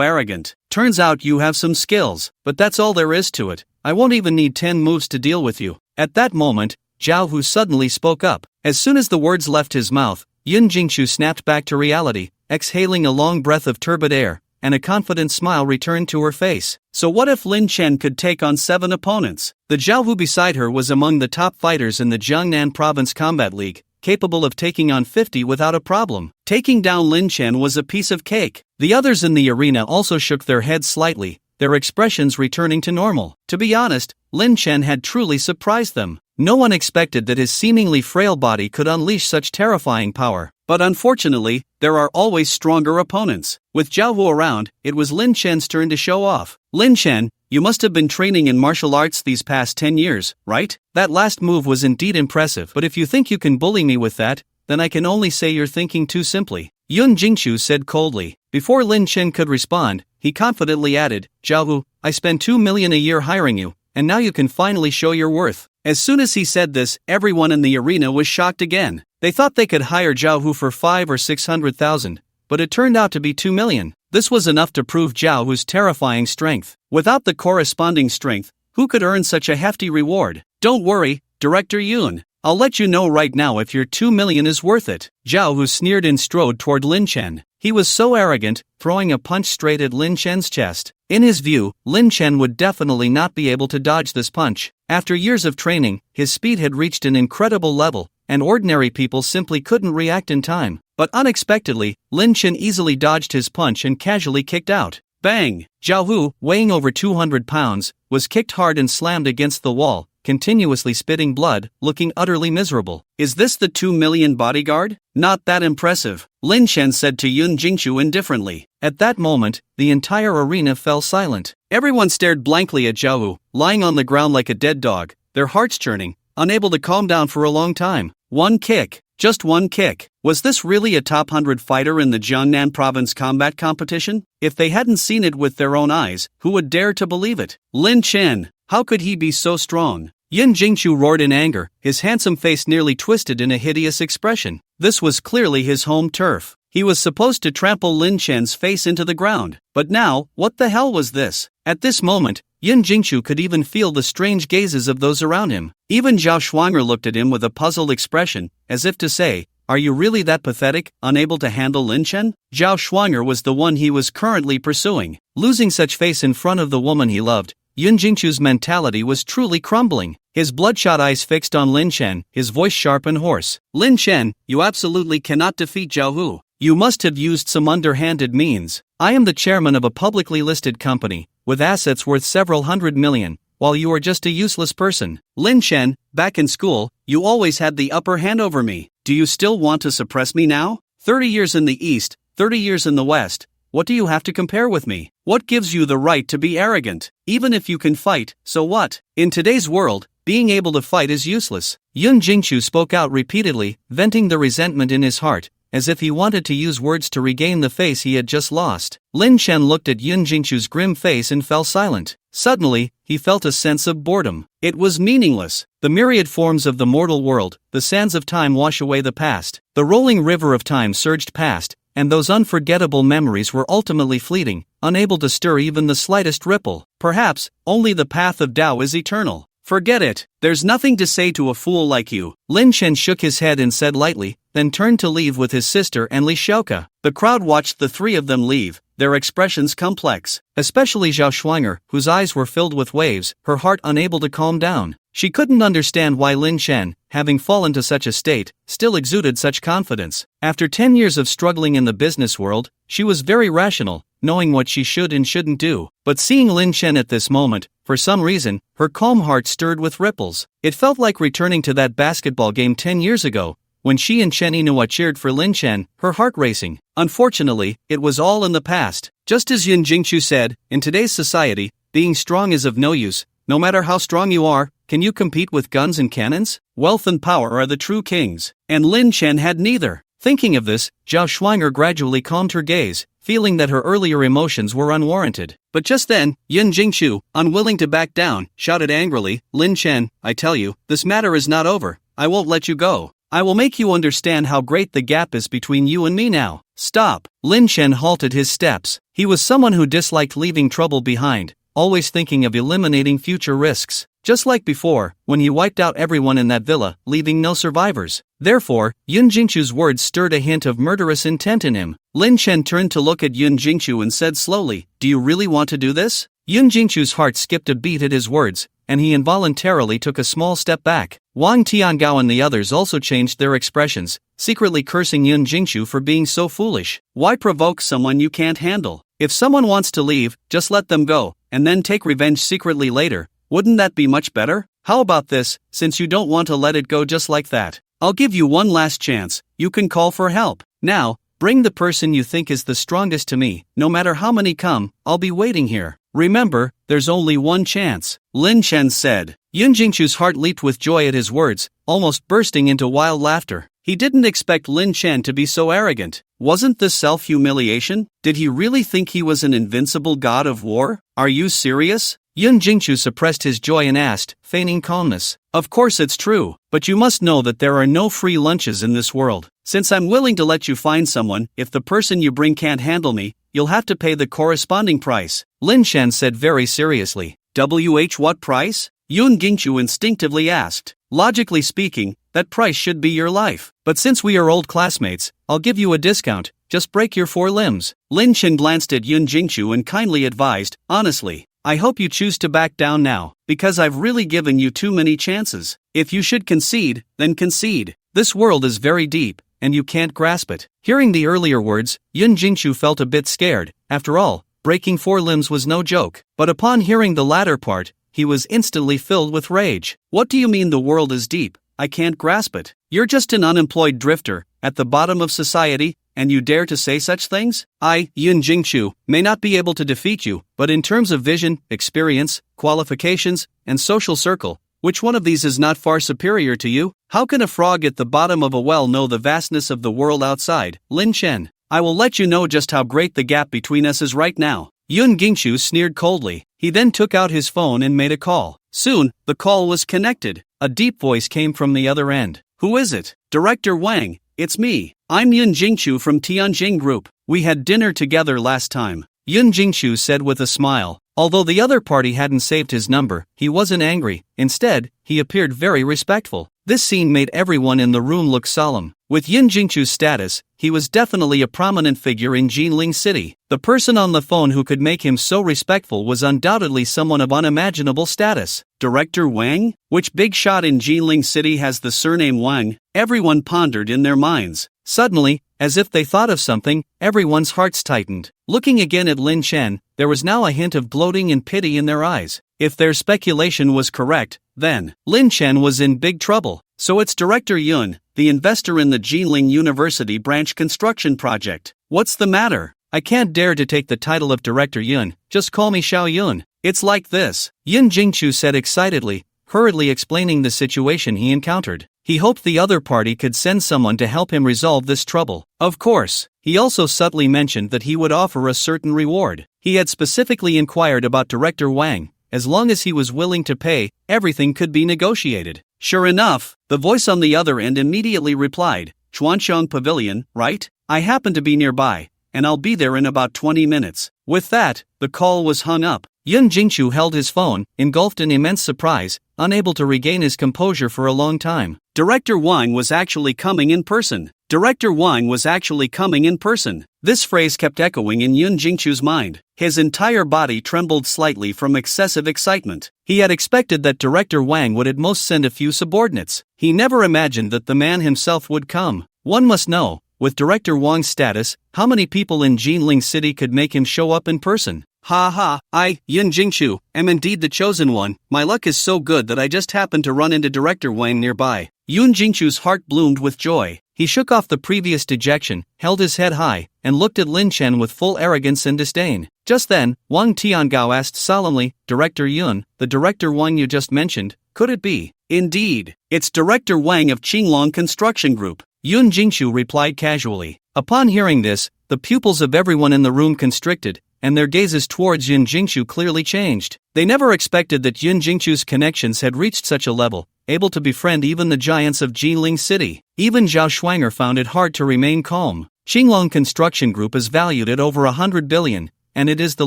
B: arrogant. Turns out you have some skills, but that's all there is to it. I won't even need 10 moves to deal with you. At that moment, Zhao Hu suddenly spoke up. As soon as the words left his mouth, Yun Jingchu snapped back to reality, exhaling a long breath of turbid air, and a confident smile returned to her face. So what if Lin Chen could take on 7 opponents? The Zhao Hu beside her was among the top fighters in the Jiangnan Province Combat League, capable of taking on 50 without a problem. Taking down Lin Chen was a piece of cake. The others in the arena also shook their heads slightly, their expressions returning to normal. To be honest, Lin Chen had truly surprised them. No one expected that his seemingly frail body could unleash such terrifying power. But unfortunately, there are always stronger opponents. With Zhao Hu around, it was Lin Chen's turn to show off. Lin Chen, you must have been training in martial arts these past 10 years, right? That last move was indeed impressive, but if you think you can bully me with that, then I can only say you're thinking too simply. Yun Jingchu said coldly. Before Lin Chen could respond, he confidently added, Zhao Hu, I spend 2 million a year hiring you, and now you can finally show your worth. As soon as he said this, everyone in the arena was shocked again. They thought they could hire Zhao Hu for 5 or 600,000, but it turned out to be 2 million. This was enough to prove Zhao Hu's terrifying strength. Without the corresponding strength, who could earn such a hefty reward? Don't worry, Director Yun. I'll let you know right now if your 2 million is worth it. Zhao Hu sneered and strode toward Lin Chen. He was so arrogant, throwing a punch straight at Lin Chen's chest. In his view, Lin Chen would definitely not be able to dodge this punch. After years of training, his speed had reached an incredible level, and ordinary people simply couldn't react in time. But unexpectedly, Lin Chen easily dodged his punch and casually kicked out. Bang! Zhao Hu, weighing over 200 pounds, was kicked hard and slammed against the wall, continuously spitting blood, looking utterly miserable. Is this the 2 million bodyguard? Not that impressive, Lin Chen said to Yun Jingchu indifferently. At that moment, the entire arena fell silent. Everyone stared blankly at Zhao Hu, lying on the ground like a dead dog, their hearts churning, unable to calm down for a long time. One kick. Just one kick. Was this really a top 100 fighter in the Jiangnan province combat competition? If they hadn't seen it with their own eyes, who would dare to believe it? Lin Chen, how could he be so strong? Yun Jingchu roared in anger, his handsome face nearly twisted in a hideous expression. This was clearly his home turf. He was supposed to trample Lin Chen's face into the ground. But now, what the hell was this? At this moment, Yun Jingchu could even feel the strange gazes of those around him. Even Zhao Shuanger looked at him with a puzzled expression, as if to say, are you really that pathetic, unable to handle Lin Chen? Zhao Shuanger was the one he was currently pursuing. Losing such face in front of the woman he loved, Yun Jingchu's mentality was truly crumbling. His bloodshot eyes fixed on Lin Chen, his voice sharp and hoarse. Lin Chen, you absolutely cannot defeat Zhao Hu. You must have used some underhanded means. I am the chairman of a publicly listed company, with assets worth several hundred million, while you are just a useless person. Lin Chen, back in school, you always had the upper hand over me. Do you still want to suppress me now? 30 years in the East, 30 years in the West. What do you have to compare with me? What gives you the right to be arrogant? Even if you can fight, so what? In today's world, being able to fight is useless. Yun Jingchu spoke out repeatedly, venting the resentment in his heart, as if he wanted to use words to regain the face he had just lost. Lin Chen looked at Yun Jingchu's grim face and fell silent. Suddenly, he felt a sense of boredom. It was meaningless. The myriad forms of the mortal world, the sands of time wash away the past. The rolling river of time surged past, and those unforgettable memories were ultimately fleeting, unable to stir even the slightest ripple. Perhaps, only the path of Tao is eternal. Forget it. There's nothing to say to a fool like you. Lin Chen shook his head and said lightly, then turned to leave with his sister and Li Xiaoke. The crowd watched the three of them leave, their expressions complex. Especially Zhao Shuanger, whose eyes were filled with waves, her heart unable to calm down. She couldn't understand why Lin Chen, having fallen to such a state, still exuded such confidence. After 10 years of struggling in the business world, she was very rational, knowing what she should and shouldn't do. But seeing Lin Chen at this moment, for some reason, her calm heart stirred with ripples. It felt like returning to that basketball game 10 years ago, when she and Chen Yinhua cheered for Lin Chen, her heart racing. Unfortunately, it was all in the past. Just as Yun Jingchu said, in today's society, being strong is of no use. No matter how strong you are, can you compete with guns and cannons? Wealth and power are the true kings. And Lin Chen had neither. Thinking of this, Zhao Shuanger gradually calmed her gaze, feeling that her earlier emotions were unwarranted. But just then, Yun Jingchu, unwilling to back down, shouted angrily, Lin Chen, I tell you, this matter is not over. I won't let you go. I will make you understand how great the gap is between you and me now. Stop. Lin Chen halted his steps. He was someone who disliked leaving trouble behind, always thinking of eliminating future risks. Just like before, when he wiped out everyone in that villa, leaving no survivors. Therefore, Yun Jingchu's words stirred a hint of murderous intent in him. Lin Chen turned to look at Yun Jingchu and said slowly, do you really want to do this? Yun Jingchu's heart skipped a beat at his words, and he involuntarily took a small step back. Wang Tiangao and the others also changed their expressions, secretly cursing Yun Jingchu for being so foolish. Why provoke someone you can't handle? If someone wants to leave, just let them go, and then take revenge secretly later. Wouldn't that be much better? How about this, since you don't want to let it go just like that? I'll give you one last chance. You can call for help. Now, bring the person you think is the strongest to me. No matter how many come, I'll be waiting here. Remember, there's only one chance. Lin Chen said. Yun Jingchu's heart leaped with joy at his words, almost bursting into wild laughter. He didn't expect Lin Chen to be so arrogant. Wasn't this self-humiliation? Did he really think he was an invincible god of war? Are you serious? Yun Jingchu suppressed his joy and asked, feigning calmness. Of course it's true, but you must know that there are no free lunches in this world. Since I'm willing to let you find someone, if the person you bring can't handle me, you'll have to pay the corresponding price, Lin Chen said very seriously. What price? Yun Jingchu instinctively asked. Logically speaking, that price should be your life. But since we are old classmates, I'll give you a discount, just break your 4 limbs. Lin Chen glanced at Yun Jingchu and kindly advised, honestly, I hope you choose to back down now, because I've really given you too many chances. If you should concede, then concede. This world is very deep, and you can't grasp it. Hearing the earlier words, Yun Jingchu felt a bit scared. After all, breaking 4 limbs was no joke. But upon hearing the latter part, he was instantly filled with rage. What do you mean the world is deep? I can't grasp it. You're just an unemployed drifter, at the bottom of society, and you dare to say such things? I, Yun Jingchu, may not be able to defeat you, but in terms of vision, experience, qualifications, and social circle, which one of these is not far superior to you? How can a frog at the bottom of a well know the vastness of the world outside? Lin Chen, I will let you know just how great the gap between us is right now. Yun Jingchu sneered coldly. He then took out his phone and made a call. Soon, the call was connected. A deep voice came from the other end. Who is it? Director Wang, it's me. I'm Yun Jingchu from Tianjin Group. We had dinner together last time. Yun Jingchu said with a smile. Although the other party hadn't saved his number, he wasn't angry. Instead, he appeared very respectful. This scene made everyone in the room look solemn. With Yun Jingchu's status, he was definitely a prominent figure in Jinling City. The person on the phone who could make him so respectful was undoubtedly someone of unimaginable status. Director Wang? Which big shot in Jinling City has the surname Wang? Everyone pondered in their minds. Suddenly, as if they thought of something, everyone's hearts tightened. Looking again at Lin Chen, there was now a hint of gloating and pity in their eyes. If their speculation was correct, then Lin Chen was in big trouble. So it's Director Yun, the investor in the Jinling University branch construction project. What's the matter? I can't dare to take the title of Director Yun, just call me Xiao Yun. It's like this, Yun Jingchu said excitedly, hurriedly explaining the situation he encountered. He hoped the other party could send someone to help him resolve this trouble. Of course, he also subtly mentioned that he would offer a certain reward. He had specifically inquired about Director Wang. As long as he was willing to pay, everything could be negotiated. Sure enough, the voice on the other end immediately replied, Chuanxiang Pavilion, right? I happen to be nearby, and I'll be there in about 20 minutes. With that, the call was hung up. Yun Jingchu held his phone, engulfed in immense surprise, unable to regain his composure for a long time. Director Wang was actually coming in person. Director Wang was actually coming in person. This phrase kept echoing in Yun Jingchu's mind. His entire body trembled slightly from excessive excitement. He had expected that Director Wang would at most send a few subordinates. He never imagined that the man himself would come. One must know, with Director Wang's status, how many people in Jinling City could make him show up in person? Ha ha, I, Yun Jingchu, am indeed the chosen one. My luck is so good that I just happened to run into Director Wang nearby. Yun Jingchu's heart bloomed with joy. He shook off the previous dejection, held his head high, and looked at Lin Chen with full arrogance and disdain. Just then, Wang Tiangao asked solemnly, Director Yun, the Director Wang you just mentioned, could it be? Indeed, it's Director Wang of Qinglong Construction Group. Yun Jingchu replied casually. Upon hearing this, the pupils of everyone in the room constricted, and their gazes towards Yun Jingchu clearly changed. They never expected that Yun Jingchu's connections had reached such a level, able to befriend even the giants of Jinling City. Even Zhao Schwanger found it hard to remain calm. Qinglong Construction Group is valued at over 100 billion, and it is the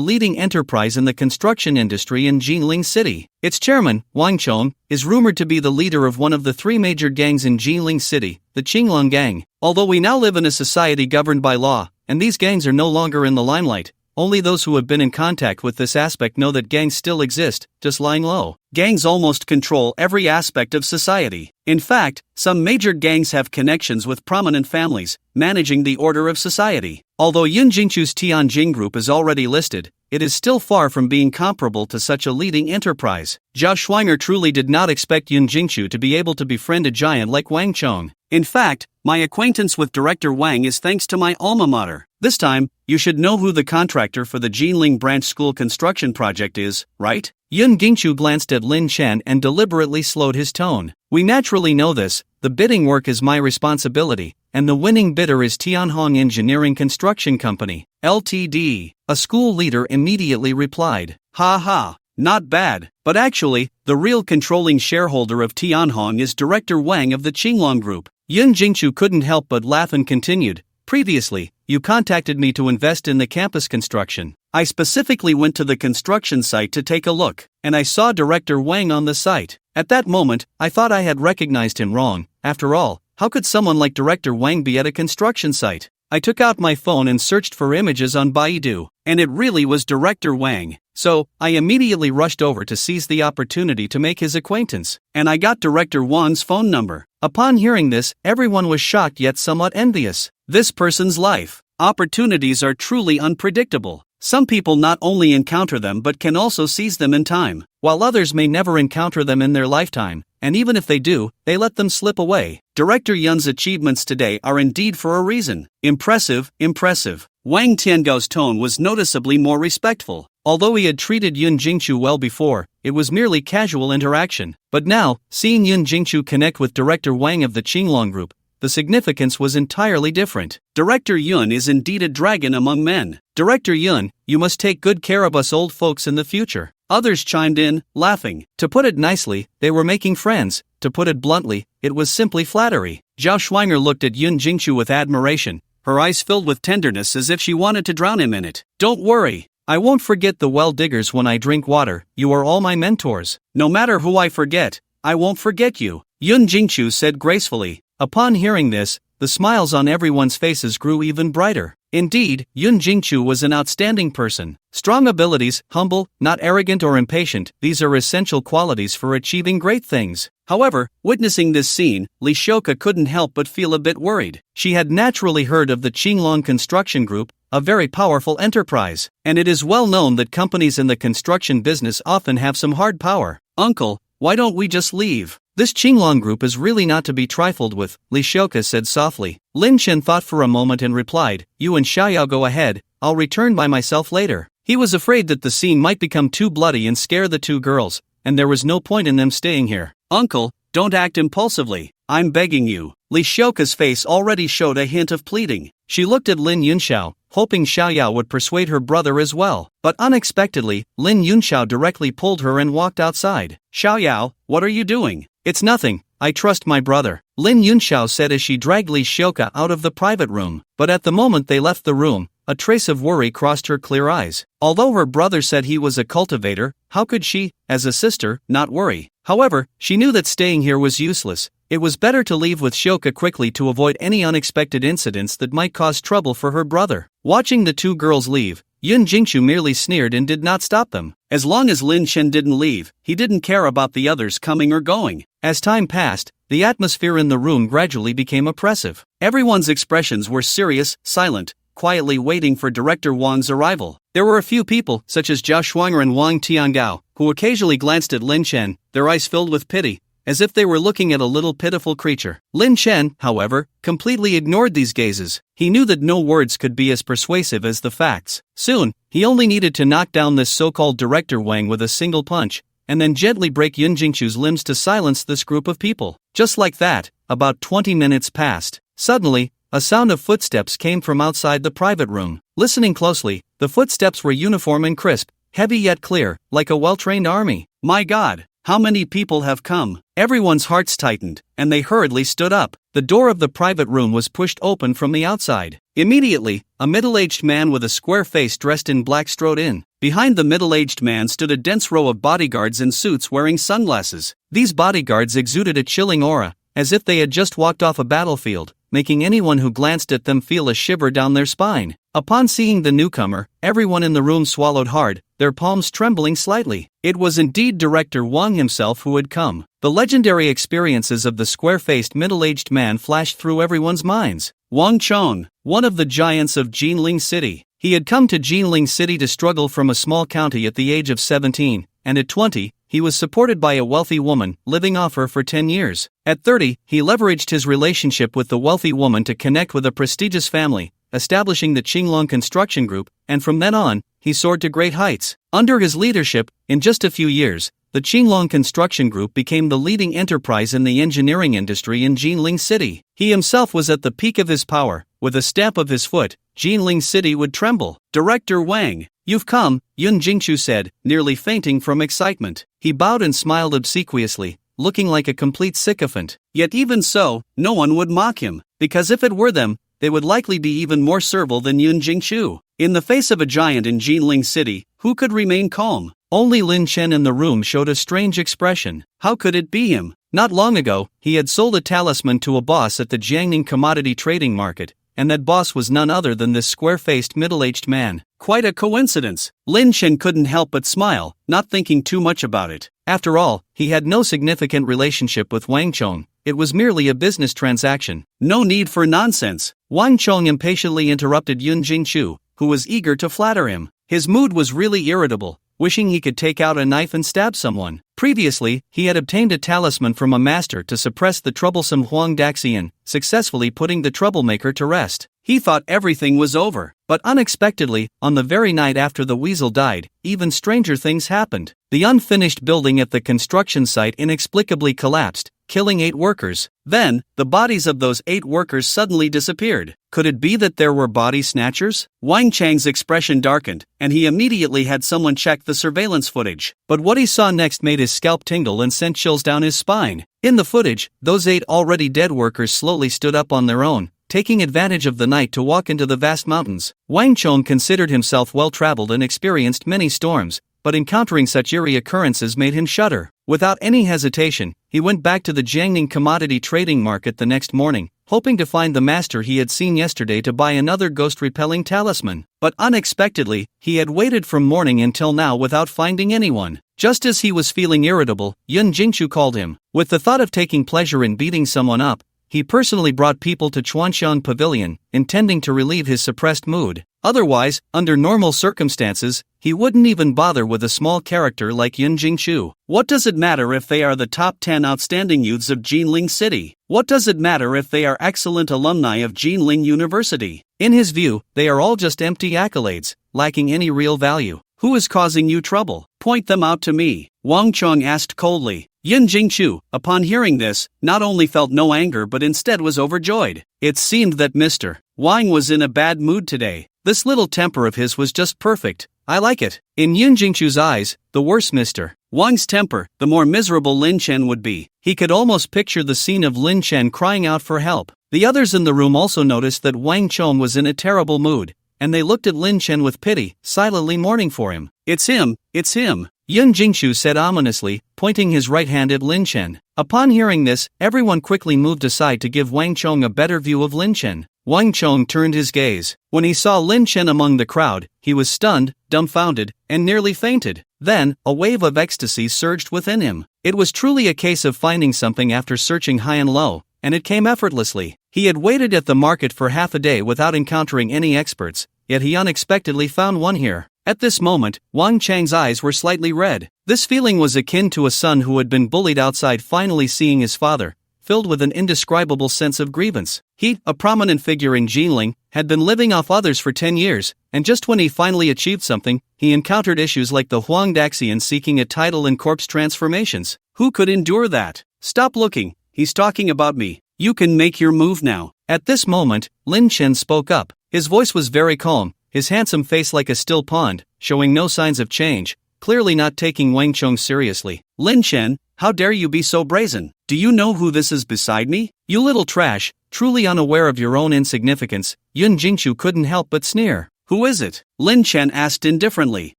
B: leading enterprise in the construction industry in Jinling City. Its chairman, Wang Chong, is rumored to be the leader of one of the 3 major gangs in Jinling City, the Qinglong Gang. Although we now live in a society governed by law, and these gangs are no longer in the limelight, only those who have been in contact with this aspect know that gangs still exist, just lying low. Gangs almost control every aspect of society. In fact, some major gangs have connections with prominent families, managing the order of society. Although Yun Jingchu's Tianjin Group is already listed, it is still far from being comparable to such a leading enterprise. Zhao Schwanger truly did not expect Yun Jingchu to be able to befriend a giant like Wang Chong. In fact, my acquaintance with Director Wang is thanks to my alma mater. This time, you should know who the contractor for the Jinling Branch School construction project is, right? Yun Gingchu glanced at Lin Chen and deliberately slowed his tone. We naturally know this, the bidding work is my responsibility, and the winning bidder is Tianhong Engineering Construction Company, Ltd. A school leader immediately replied. Ha ha, not bad, but actually, the real controlling shareholder of Tianhong is Director Wang of the Qinglong Group. Yun Jingchu couldn't help but laugh and continued. Previously, you contacted me to invest in the campus construction. I specifically went to the construction site to take a look, and I saw Director Wang on the site. At that moment, I thought I had recognized him wrong. After all, how could someone like Director Wang be at a construction site? I took out my phone and searched for images on Baidu, and it really was Director Wang. So, I immediately rushed over to seize the opportunity to make his acquaintance, and I got Director Wang's phone number. Upon hearing this, everyone was shocked yet somewhat envious. This person's life. Opportunities are truly unpredictable. Some people not only encounter them but can also seize them in time, while others may never encounter them in their lifetime, and even if they do, they let them slip away. Director Yun's achievements today are indeed for a reason. Impressive, impressive. Wang Tiangao's tone was noticeably more respectful. Although he had treated Yun Jingchu well before, it was merely casual interaction. But now, seeing Yun Jingchu connect with Director Wang of the Qinglong Group, the significance was entirely different. Director Yun is indeed a dragon among men. Director Yun, you must take good care of us old folks in the future. Others chimed in, laughing. To put it nicely, they were making friends. To put it bluntly, it was simply flattery. Zhao Schwanger looked at Yun Jingchu with admiration, her eyes filled with tenderness as if she wanted to drown him in it. Don't worry. I won't forget the well diggers when I drink water. You are all my mentors. No matter who I forget, I won't forget you. Yun Jingchu said gracefully. Upon hearing this, the smiles on everyone's faces grew even brighter. Indeed, Yun Jingchu was an outstanding person. Strong abilities, humble, not arrogant or impatient, these are essential qualities for achieving great things. However, witnessing this scene, Li Shouka couldn't help but feel a bit worried. She had naturally heard of the Qinglong Construction Group, a very powerful enterprise, and it is well known that companies in the construction business often have some hard power. Uncle, why don't we just leave? This Qinglong Group is really not to be trifled with, Li Shouka said softly. Lin Chen thought for a moment and replied, You and Xiaoyao go ahead, I'll return by myself later. He was afraid that the scene might become too bloody and scare the two girls, and there was no point in them staying here. Uncle, don't act impulsively, I'm begging you. Li Shouka's face already showed a hint of pleading. She looked at Lin Yunxiao, hoping Xiaoyao would persuade her brother as well. But unexpectedly, Lin Yunxiao directly pulled her and walked outside. Xiaoyao, what are you doing? It's nothing, I trust my brother, Lin Yunxiao said as she dragged Li Shouka out of the private room. But at the moment they left the room, a trace of worry crossed her clear eyes. Although her brother said he was a cultivator, how could she, as a sister, not worry? However, she knew that staying here was useless. It was better to leave with Shouka quickly to avoid any unexpected incidents that might cause trouble for her brother. Watching the two girls leave, Yun Jingchu merely sneered and did not stop them. As long as Lin Chen didn't leave, he didn't care about the others coming or going. As time passed, the atmosphere in the room gradually became oppressive. Everyone's expressions were serious, silent, quietly waiting for Director Wang's arrival. There were a few people, such as Zhao Shuang'er and Wang Tiangao, who occasionally glanced at Lin Chen, their eyes filled with pity, as if they were looking at a little pitiful creature. Lin Chen, however, completely ignored these gazes. He knew that no words could be as persuasive as the facts. Soon, he only needed to knock down this so-called Director Wang with a single punch, and then gently break Yun Jingchu's limbs to silence this group of people. Just like that, about 20 minutes passed. Suddenly, a sound of footsteps came from outside the private room. Listening closely, the footsteps were uniform and crisp, heavy yet clear, like a well-trained army. My God, how many people have come? Everyone's hearts tightened, and they hurriedly stood up. The door of the private room was pushed open from the outside. Immediately, a middle-aged man with a square face dressed in black strode in. Behind the middle-aged man stood a dense row of bodyguards in suits wearing sunglasses. These bodyguards exuded a chilling aura, as if they had just walked off a battlefield, making anyone who glanced at them feel a shiver down their spine. Upon seeing the newcomer, everyone in the room swallowed hard, their palms trembling slightly. It was indeed Director Wang himself who had come. The legendary experiences of the square-faced middle-aged man flashed through everyone's minds. Wang Chong, one of the giants of Jinling City. He had come to Jinling City to struggle from a small county at the age of 17, and at 20, he was supported by a wealthy woman, living off her for 10 years. At 30, he leveraged his relationship with the wealthy woman to connect with a prestigious family, establishing the Qinglong Construction Group, and from then on, he soared to great heights. Under his leadership, in just a few years, the Qinglong Construction Group became the leading enterprise in the engineering industry in Jinling City. He himself was at the peak of his power. With a stamp of his foot, Jinling City would tremble. "Director Wang, you've come," Yun Jingchu said, nearly fainting from excitement. He bowed and smiled obsequiously, looking like a complete sycophant. Yet even so, no one would mock him, because if it were them, they would likely be even more servile than Yun Jingchu. In the face of a giant in Jinling City, who could remain calm? Only Lin Chen in the room showed a strange expression. How could it be him? Not long ago, he had sold a talisman to a boss at the Jiangning commodity trading market, and that boss was none other than this square-faced middle-aged man. Quite a coincidence. Lin Chen couldn't help but smile, not thinking too much about it. After all, he had no significant relationship with Wang Chong. It was merely a business transaction. No need for nonsense. Wang Chong impatiently interrupted Yun Jingchu, who was eager to flatter him. His mood was really irritable, wishing he could take out a knife and stab someone. Previously, he had obtained a talisman from a master to suppress the troublesome Huang Daxian, successfully putting the troublemaker to rest. He thought everything was over, but unexpectedly, on the very night after the weasel died, even stranger things happened. The unfinished building at the construction site inexplicably collapsed, killing 8 workers. Then, the bodies of those 8 workers suddenly disappeared. Could it be that there were body snatchers? Wang Chang's expression darkened, and he immediately had someone check the surveillance footage. But what he saw next made his scalp tingle and sent chills down his spine. In the footage, those 8 already dead workers slowly stood up on their own, taking advantage of the night to walk into the vast mountains. Wang Chong considered himself well-traveled and experienced many storms, but encountering such eerie occurrences made him shudder. Without any hesitation, he went back to the Jiangning commodity trading market the next morning, hoping to find the master he had seen yesterday to buy another ghost-repelling talisman. But unexpectedly, he had waited from morning until now without finding anyone. Just as he was feeling irritable, Yun Jingchu called him. With the thought of taking pleasure in beating someone up, he personally brought people to Chuanshan Pavilion, intending to relieve his suppressed mood. Otherwise, under normal circumstances, he wouldn't even bother with a small character like Yun Jingchu. What does it matter if they are the top 10 outstanding youths of Jinling City? What does it matter if they are excellent alumni of Jinling University? In his view, they are all just empty accolades, lacking any real value. Who is causing you trouble? Point them out to me, Wang Chong asked coldly. Yun Jingchu, upon hearing this, not only felt no anger but instead was overjoyed. It seemed that Mr. Wang was in a bad mood today. This little temper of his was just perfect. I like it. In Yun Jingchu's eyes, the worse Mr. Wang's temper, the more miserable Lin Chen would be. He could almost picture the scene of Lin Chen crying out for help. The others in the room also noticed that Wang Chong was in a terrible mood, and they looked at Lin Chen with pity, silently mourning for him. It's him, it's him, Yun Jingchu said ominously, pointing his right hand at Lin Chen. Upon hearing this, everyone quickly moved aside to give Wang Chong a better view of Lin Chen. Wang Chong turned his gaze. When he saw Lin Chen among the crowd, he was stunned, dumbfounded, and nearly fainted. Then, a wave of ecstasy surged within him. It was truly a case of finding something after searching high and low, and it came effortlessly. He had waited at the market for half a day without encountering any experts, yet he unexpectedly found one here. At this moment, Wang Chang's eyes were slightly red. This feeling was akin to a son who had been bullied outside finally seeing his father, filled with an indescribable sense of grievance. He, a prominent figure in Jinling, had been living off others for 10 years, and just when he finally achieved something, he encountered issues like the Huang Daxian seeking a title and corpse transformations. Who could endure that? Stop looking, he's talking about me. You can make your move now. At this moment, Lin Chen spoke up. His voice was very calm, his handsome face like a still pond, showing no signs of change, clearly not taking Wang Chong seriously. Lin Chen, how dare you be so brazen? Do you know who this is beside me? You little trash, truly unaware of your own insignificance, Yun Jingchu couldn't help but sneer. Who is it? Lin Chen asked indifferently.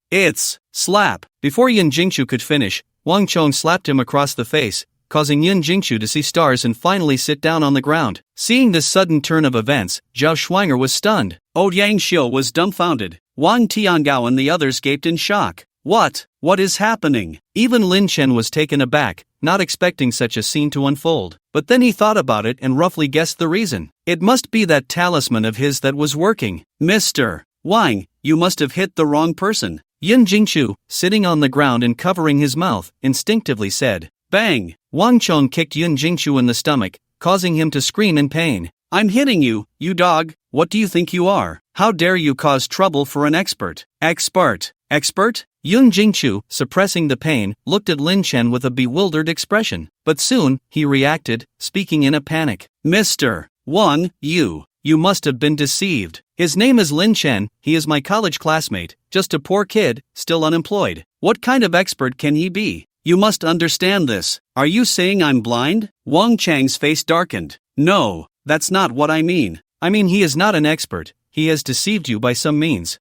B: It's slap. Before Yun Jingchu could finish, Wang Chong slapped him across the face, causing Yun Jingchu to see stars and finally sit down on the ground. Seeing this sudden turn of events, Zhao Schwanger was stunned. Ouyang Xiu was dumbfounded. Wang Tiangao and the others gaped in shock. What is happening? Even Lin Chen was taken aback, not expecting such a scene to unfold. But then he thought about it and roughly guessed the reason. It must be that talisman of his that was working. Mr. Wang, you must have hit the wrong person. Yun Jingchu, sitting on the ground and covering his mouth, instinctively said. Bang! Wang Chong kicked Yun Jingchu in the stomach, causing him to scream in pain. I'm hitting you, you dog. What do you think you are? How dare you cause trouble for an expert? Expert? Yun Jingchu, suppressing the pain, looked at Lin Chen with a bewildered expression. But soon, he reacted, speaking in a panic. Mr. Wang, you must have been deceived. His name is Lin Chen, he is my college classmate, just a poor kid, still unemployed. What kind of expert can he be? You must understand this. Are you saying I'm blind? Wang Chang's face darkened. No, that's not what I mean. I mean he is not an expert, he has deceived you by some means.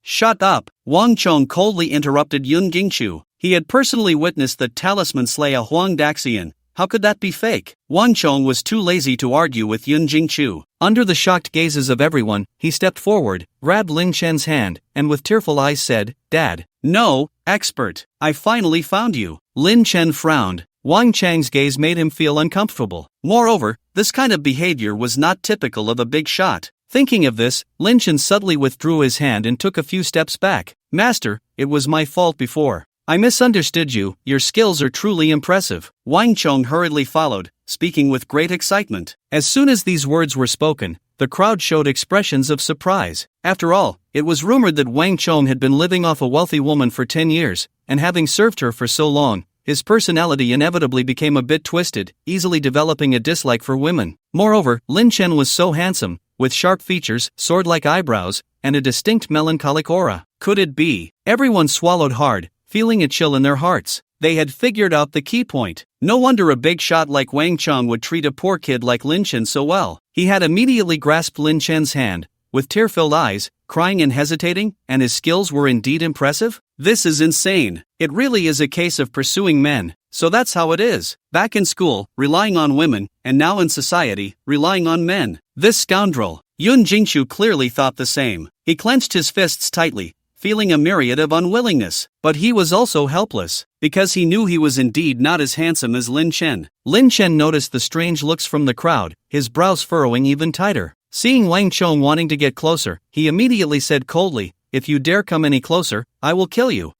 B: Shut up! Wang Chong coldly interrupted Yun Jingchu. He had personally witnessed the talisman slay a Huang Daxian. How could that be fake? Wang Chong was too lazy to argue with Yun Jingchu. Under the shocked gazes of everyone, he stepped forward, grabbed Lin Chen's hand, and with tearful eyes said, Dad. No, expert. I finally found you. Lin Chen frowned. Wang Chang's gaze made him feel uncomfortable. Moreover, this kind of behavior was not typical of a big shot. Thinking of this, Lin Chen subtly withdrew his hand and took a few steps back. Master, it was my fault before. I misunderstood you, your skills are truly impressive. Wang Chong hurriedly followed, speaking with great excitement. As soon as these words were spoken, the crowd showed expressions of surprise. After all, it was rumored that Wang Chong had been living off a wealthy woman for 10 years, and having served her for so long, his personality inevitably became a bit twisted, easily developing a dislike for women. Moreover, Lin Chen was so handsome, with sharp features, sword-like eyebrows, and a distinct melancholic aura. Could it be? Everyone swallowed hard, feeling a chill in their hearts. They had figured out the key point. No wonder a big shot like Wang Chong would treat a poor kid like Lin Chen so well. He had immediately grasped Lin Chen's hand, with tear-filled eyes, crying and hesitating, and his skills were indeed impressive? This is insane. It really is a case of pursuing men. So that's how it is. Back in school, relying on women, and now in society, relying on men. This scoundrel. Yun Jingchu clearly thought the same. He clenched his fists tightly, feeling a myriad of unwillingness. But he was also helpless, because he knew he was indeed not as handsome as Lin Chen. Lin Chen noticed the strange looks from the crowd, his brows furrowing even tighter. Seeing Wang Chong wanting to get closer, he immediately said coldly, If you dare come any closer, I will kill you.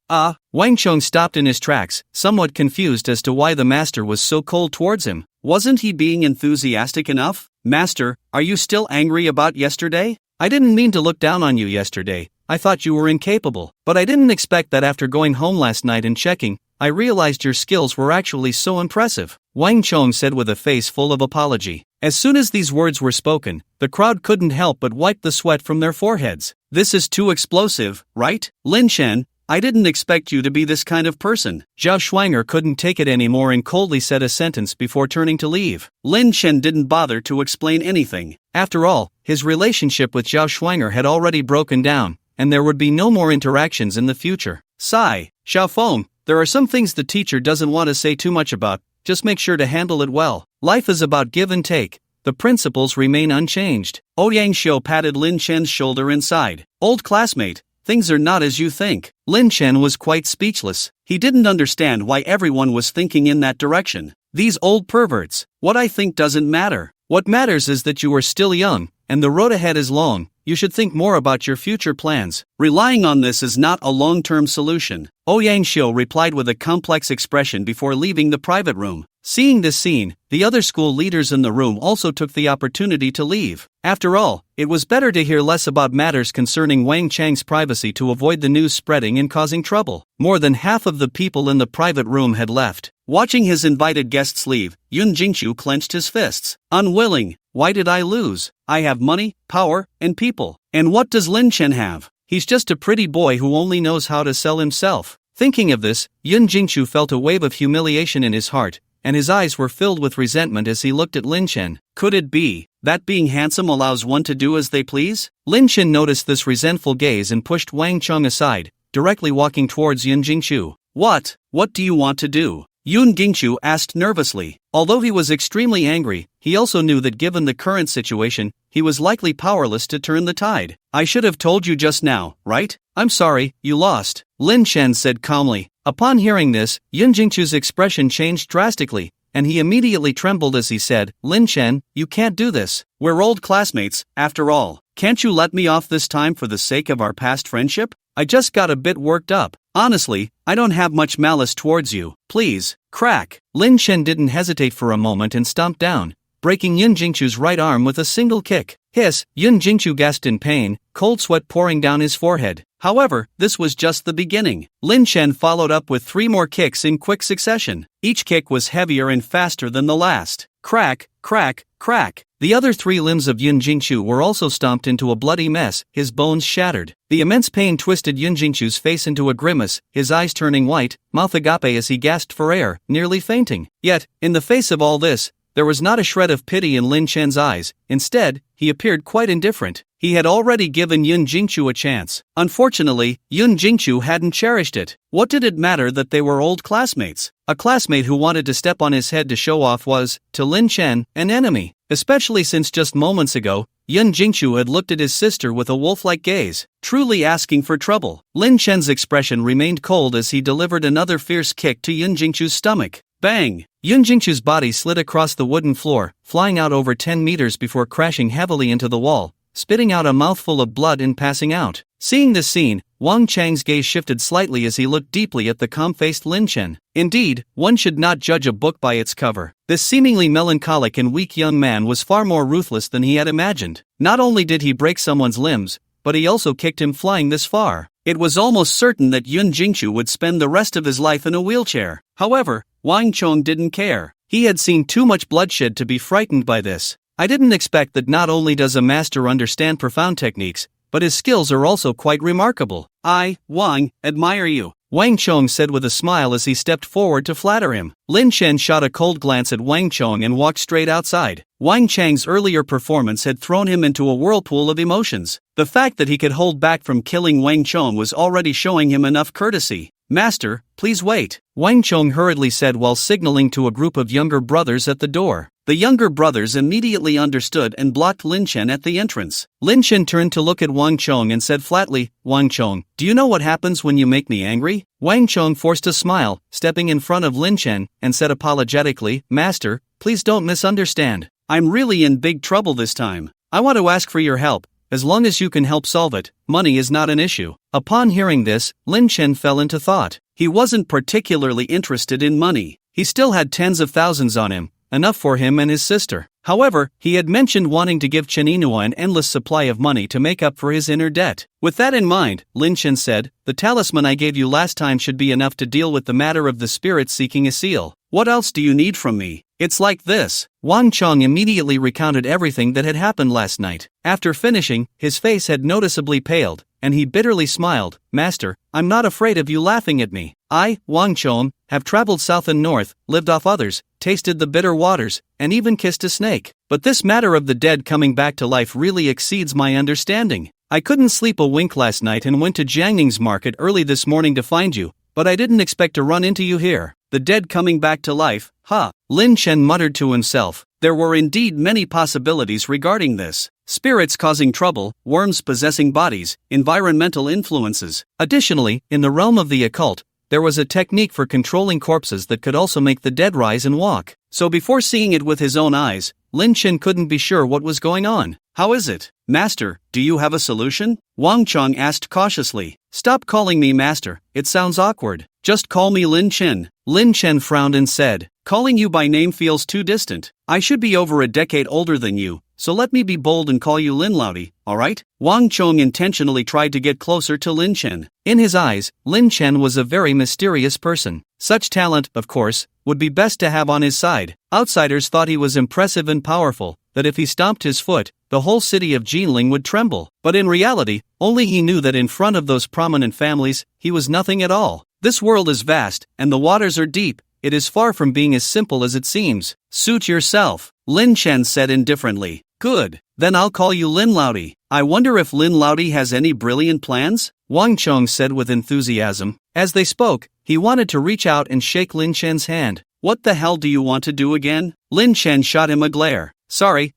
B: Wang Chong stopped in his tracks, somewhat confused as to why the master was so cold towards him. Wasn't he being enthusiastic enough? Master, are you still angry about yesterday? I didn't mean to look down on you yesterday. I thought you were incapable, but I didn't expect that after going home last night and checking, I realized your skills were actually so impressive. Wang Chong said with a face full of apology. As soon as these words were spoken, the crowd couldn't help but wipe the sweat from their foreheads. This is too explosive, right? Lin Chen, I didn't expect you to be this kind of person. Zhao Shuanger couldn't take it anymore and coldly said a sentence before turning to leave. Lin Chen didn't bother to explain anything. After all, his relationship with Zhao Shuanger had already broken down, and there would be no more interactions in the future. Sigh, Xiaofeng, there are some things the teacher doesn't want to say too much about, just make sure to handle it well. Life is about give and take. The principles remain unchanged. Ouyang Xiu patted Lin Chen's shoulder inside. Old classmate, things are not as you think. Lin Chen was quite speechless. He didn't understand why everyone was thinking in that direction. These old perverts. What I think doesn't matter. What matters is that you are still young, and the road ahead is long. You should think more about your future plans. Relying on this is not a long-term solution. Ouyang Xiu replied with a complex expression before leaving the private room. Seeing this scene, the other school leaders in the room also took the opportunity to leave. After all, it was better to hear less about matters concerning Wang Chang's privacy to avoid the news spreading and causing trouble. More than half of the people in the private room had left. Watching his invited guests leave, Yun Jingchu clenched his fists. Unwilling. Why did I lose? I have money, power, and people. And what does Lin Chen have? He's just a pretty boy who only knows how to sell himself. Thinking of this, Yun Jingchu felt a wave of humiliation in his heart, and his eyes were filled with resentment as he looked at Lin Chen. Could it be that being handsome allows one to do as they please? Lin Chen noticed this resentful gaze and pushed Wang Chong aside, directly walking towards Yun Jingchu. What do you want to do? Yun Jingchu asked nervously. Although he was extremely angry, he also knew that given the current situation, he was likely powerless to turn the tide. I should have told you just now, right? I'm sorry, you lost. Lin Chen said calmly. Upon hearing this, Yun Jingchu's expression changed drastically, and he immediately trembled as he said, Lin Chen, you can't do this. We're old classmates, after all. Can't you let me off this time for the sake of our past friendship? I just got a bit worked up. Honestly, I don't have much malice towards you. Please, crack. Lin Chen didn't hesitate for a moment and stomped down, breaking Yun Jingchu's right arm with a single kick. Hiss, Yun Jingchu gasped in pain, cold sweat pouring down his forehead. However, this was just the beginning. Lin Chen followed up with 3 more kicks in quick succession. Each kick was heavier and faster than the last. Crack, crack, crack. The other 3 limbs of Yun Jingchu were also stomped into a bloody mess, his bones shattered. The immense pain twisted Yun Jingchu's face into a grimace, his eyes turning white, mouth agape as he gasped for air, nearly fainting. Yet, in the face of all this, there was not a shred of pity in Lin Chen's eyes. Instead, he appeared quite indifferent. He had already given Yun Jingchu a chance. Unfortunately, Yun Jingchu hadn't cherished it. What did it matter that they were old classmates? A classmate who wanted to step on his head to show off was, to Lin Chen, an enemy. Especially since just moments ago, Yun Jingchu had looked at his sister with a wolf-like gaze, truly asking for trouble. Lin Chen's expression remained cold as he delivered another fierce kick to Yun Jingchu's stomach. Bang! Yun Jingchu's body slid across the wooden floor, flying out over 10 meters before crashing heavily into the wall, spitting out a mouthful of blood and passing out. Seeing this scene, Wang Chang's gaze shifted slightly as he looked deeply at the calm-faced Lin Chen. Indeed, one should not judge a book by its cover. This seemingly melancholic and weak young man was far more ruthless than he had imagined. Not only did he break someone's limbs, but he also kicked him flying this far. It was almost certain that Yun Jingchu would spend the rest of his life in a wheelchair. However, Wang Chong didn't care. He had seen too much bloodshed to be frightened by this. I didn't expect that not only does a master understand profound techniques, but his skills are also quite remarkable. I, Wang, admire you, Wang Chong said with a smile as he stepped forward to flatter him. Lin Chen shot a cold glance at Wang Chong and walked straight outside. Wang Chang's earlier performance had thrown him into a whirlpool of emotions. The fact that he could hold back from killing Wang Chong was already showing him enough courtesy. Master, please wait, Wang Chong hurriedly said while signaling to a group of younger brothers at the door. The younger brothers immediately understood and blocked Lin Chen at the entrance. Lin Chen turned to look at Wang Chong and said flatly, Wang Chong, do you know what happens when you make me angry? Wang Chong forced a smile, stepping in front of Lin Chen, and said apologetically, Master, please don't misunderstand. I'm really in big trouble this time. I want to ask for your help. As long as you can help solve it, money is not an issue. Upon hearing this, Lin Chen fell into thought. He wasn't particularly interested in money. He still had tens of thousands on him, enough for him and his sister. However, he had mentioned wanting to give Chen Yinhua an endless supply of money to make up for his inner debt. With that in mind, Lin Chen said, the talisman I gave you last time should be enough to deal with the matter of the spirit seeking a seal. What else do you need from me? It's like this. Wang Chong immediately recounted everything that had happened last night. After finishing, his face had noticeably paled, and he bitterly smiled. Master, I'm not afraid of you laughing at me. I, Wang Chong, have traveled south and north, lived off others, tasted the bitter waters, and even kissed a snake. But this matter of the dead coming back to life really exceeds my understanding. I couldn't sleep a wink last night and went to Jiangning's market early this morning to find you, but I didn't expect to run into you here. The dead coming back to life, huh? Lin Chen muttered to himself. There were indeed many possibilities regarding this. Spirits causing trouble, worms possessing bodies, environmental influences. Additionally, in the realm of the occult, there was a technique for controlling corpses that could also make the dead rise and walk. So before seeing it with his own eyes, Lin Chen couldn't be sure what was going on. How is it? Master, do you have a solution? Wang Chong asked cautiously. Stop calling me master, it sounds awkward. Just call me Lin Chen. Lin Chen frowned and said, calling you by name feels too distant. I should be over a decade older than you, so let me be bold and call you Lin Laudi, alright? Wang Chong intentionally tried to get closer to Lin Chen. In his eyes, Lin Chen was a very mysterious person. Such talent, of course, would be best to have on his side. Outsiders thought he was impressive and powerful, that if he stomped his foot, the whole city of Jinling would tremble. But in reality, only he knew that in front of those prominent families, he was nothing at all. This world is vast, and the waters are deep. It is far from being as simple as it seems. Suit yourself, Lin Chen said indifferently. Good, then I'll call you Lin Laudi. I wonder if Lin Laudi has any brilliant plans? Wang Chong said with enthusiasm. As they spoke, he wanted to reach out and shake Lin Chen's hand. What the hell do you want to do again? Lin Chen shot him a glare. Sorry,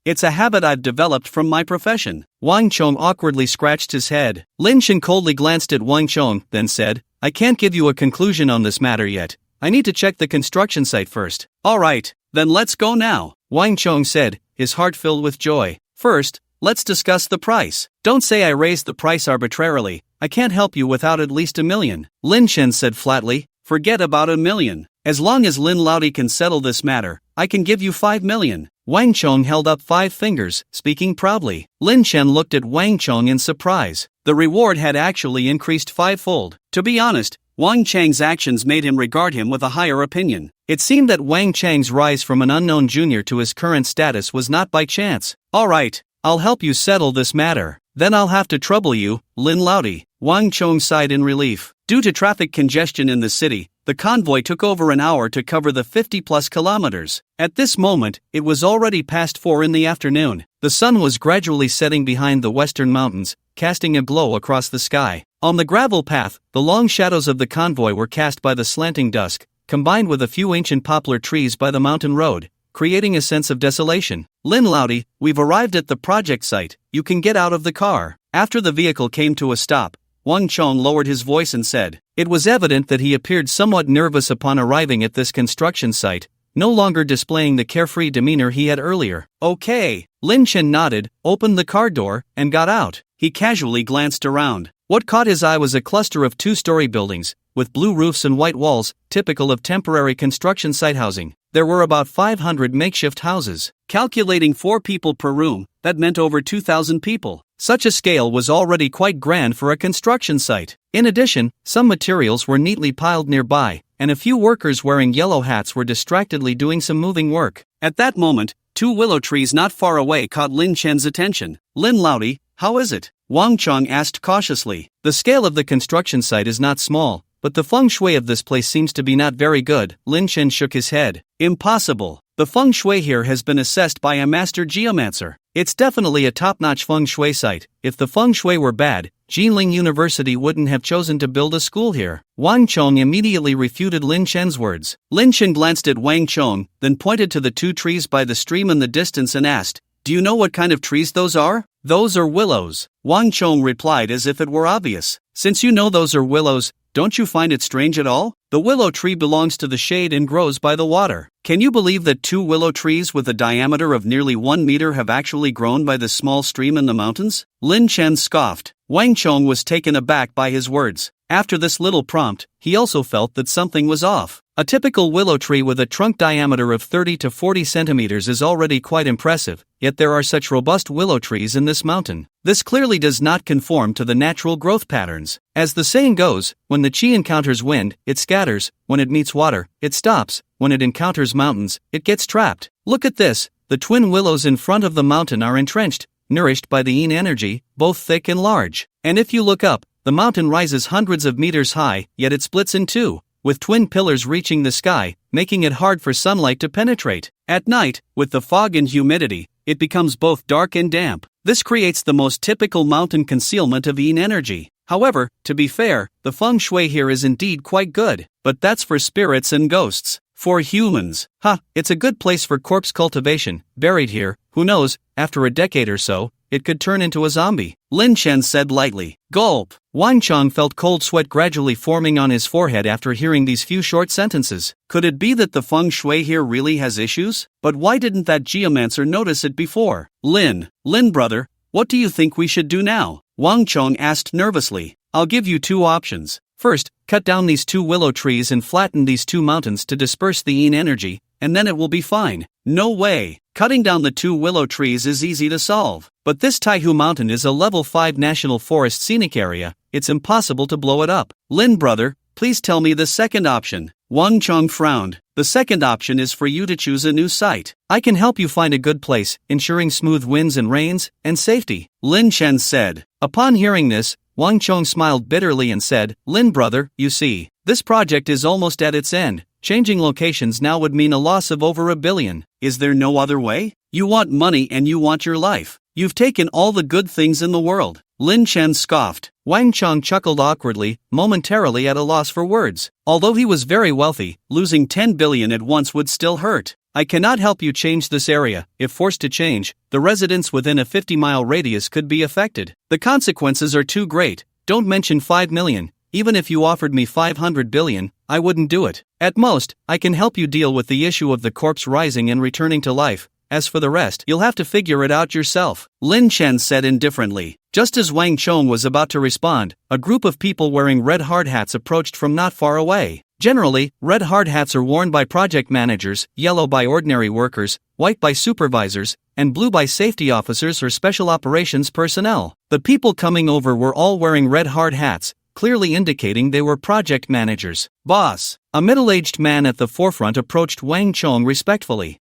B: it's a habit I've developed from my profession. Wang Chong awkwardly scratched his head. Lin Chen coldly glanced at Wang Chong, then said, I can't give you a conclusion on this matter yet. I need to check the construction site first. Alright, then let's go now, Wang Chong said, his heart filled with joy. First, let's discuss the price. Don't say I raised the price arbitrarily. I can't help you without at least $1 million. Lin Chen said flatly. Forget about $1 million. As long as Lin Laudi can settle this matter, I can give you 5 million. Wang Chong held up 5 fingers, speaking proudly. Lin Chen looked at Wang Chong in surprise. The reward had actually increased 5-fold. To be honest, Wang Chang's actions made him regard him with a higher opinion. It seemed that Wang Chang's rise from an unknown junior to his current status was not by chance. Alright, I'll help you settle this matter. Then I'll have to trouble you, Lin Laudi. Wang Chong sighed in relief. Due to traffic congestion in the city, the convoy took over an hour to cover the 50-plus kilometers. At this moment, it was already past 4 in the afternoon. The sun was gradually setting behind the western mountains, casting a glow across the sky. On the gravel path, the long shadows of the convoy were cast by the slanting dusk, combined with a few ancient poplar trees by the mountain road, creating a sense of desolation. Lin Laudi, we've arrived at the project site. You can get out of the car. After the vehicle came to a stop, Wang Chong lowered his voice and said. It was evident that he appeared somewhat nervous upon arriving at this construction site, no longer displaying the carefree demeanor he had earlier. Okay. Lin Chen nodded, opened the car door, and got out. He casually glanced around. What caught his eye was a cluster of 2-story buildings, with blue roofs and white walls, typical of temporary construction site housing. There were about 500 makeshift houses. Calculating 4 people per room, that meant over 2,000 people. Such a scale was already quite grand for a construction site. In addition, some materials were neatly piled nearby, and a few workers wearing yellow hats were distractedly doing some moving work. At that moment, 2 willow trees not far away caught Lin Chen's attention. Lin Laudi, how is it? Wang Chong asked cautiously. The scale of the construction site is not small, but the feng shui of this place seems to be not very good. Lin Chen shook his head. Impossible. The feng shui here has been assessed by a master geomancer. It's definitely a top-notch feng shui site. If the feng shui were bad, Jinling University wouldn't have chosen to build a school here. Wang Chong immediately refuted Lin Chen's words. Lin Chen glanced at Wang Chong, then pointed to the 2 trees by the stream in the distance and asked, do you know what kind of trees those are? Those are willows. Wang Chong replied as if it were obvious. Since you know those are willows, don't you find it strange at all? The willow tree belongs to the shade and grows by the water. Can you believe that 2 willow trees with a diameter of nearly 1 meter have actually grown by this small stream in the mountains? Lin Chen scoffed. Wang Chong was taken aback by his words. After this little prompt, he also felt that something was off. A typical willow tree with a trunk diameter of 30 to 40 centimeters is already quite impressive, yet there are such robust willow trees in this mountain. This clearly does not conform to the natural growth patterns. As the saying goes, when the chi encounters wind, it scatters, when it meets water, it stops, when it encounters mountains, it gets trapped. Look at this, the twin willows in front of the mountain are entrenched, nourished by the yin energy, both thick and large. And if you look up, the mountain rises hundreds of meters high, yet it splits in 2, with twin pillars reaching the sky, making it hard for sunlight to penetrate. At night, with the fog and humidity, it becomes both dark and damp. This creates the most typical mountain concealment of yin energy. However, to be fair, the feng shui here is indeed quite good, but that's for spirits and ghosts. For humans, it's a good place for corpse cultivation. Buried here, who knows, after a decade or so, it could turn into a zombie. Lin Chen said lightly. Gulp. Wang Chong felt cold sweat gradually forming on his forehead after hearing these few short sentences. Could it be that the feng shui here really has issues? But why didn't that geomancer notice it before? Lin brother, what do you think we should do now? Wang Chong asked nervously. I'll give you 2 options. First, cut down these 2 willow trees and flatten these 2 mountains to disperse the yin energy, and then it will be fine. No way. Cutting down the 2 willow trees is easy to solve. But this Taihu Mountain is a level 5 national forest scenic area, it's impossible to blow it up. Lin brother, please tell me the second option. Wang Chong frowned. The second option is for you to choose a new site. I can help you find a good place, ensuring smooth winds and rains, and safety. Lin Chen said. Upon hearing this, Wang Chong smiled bitterly and said, Lin brother, you see, this project is almost at its end. Changing locations now would mean a loss of over $1 billion. Is there no other way? You want money and you want your life. You've taken all the good things in the world. Lin Chen scoffed. Wang Chong chuckled awkwardly, momentarily at a loss for words. Although he was very wealthy, losing 10 billion at once would still hurt. I cannot help you change this area. If forced to change, the residents within a 50-mile radius could be affected. The consequences are too great. Don't mention 5 million. Even if you offered me 500 billion, I wouldn't do it. At most, I can help you deal with the issue of the corpse rising and returning to life. As for the rest, you'll have to figure it out yourself. Lin Chen said indifferently. Just as Wang Chong was about to respond, a group of people wearing red hard hats approached from not far away. Generally, red hard hats are worn by project managers, yellow by ordinary workers, white by supervisors, and blue by safety officers or special operations personnel. The people coming over were all wearing red hard hats, clearly indicating they were project managers. Boss. A middle-aged man at the forefront approached Wang Chong respectfully.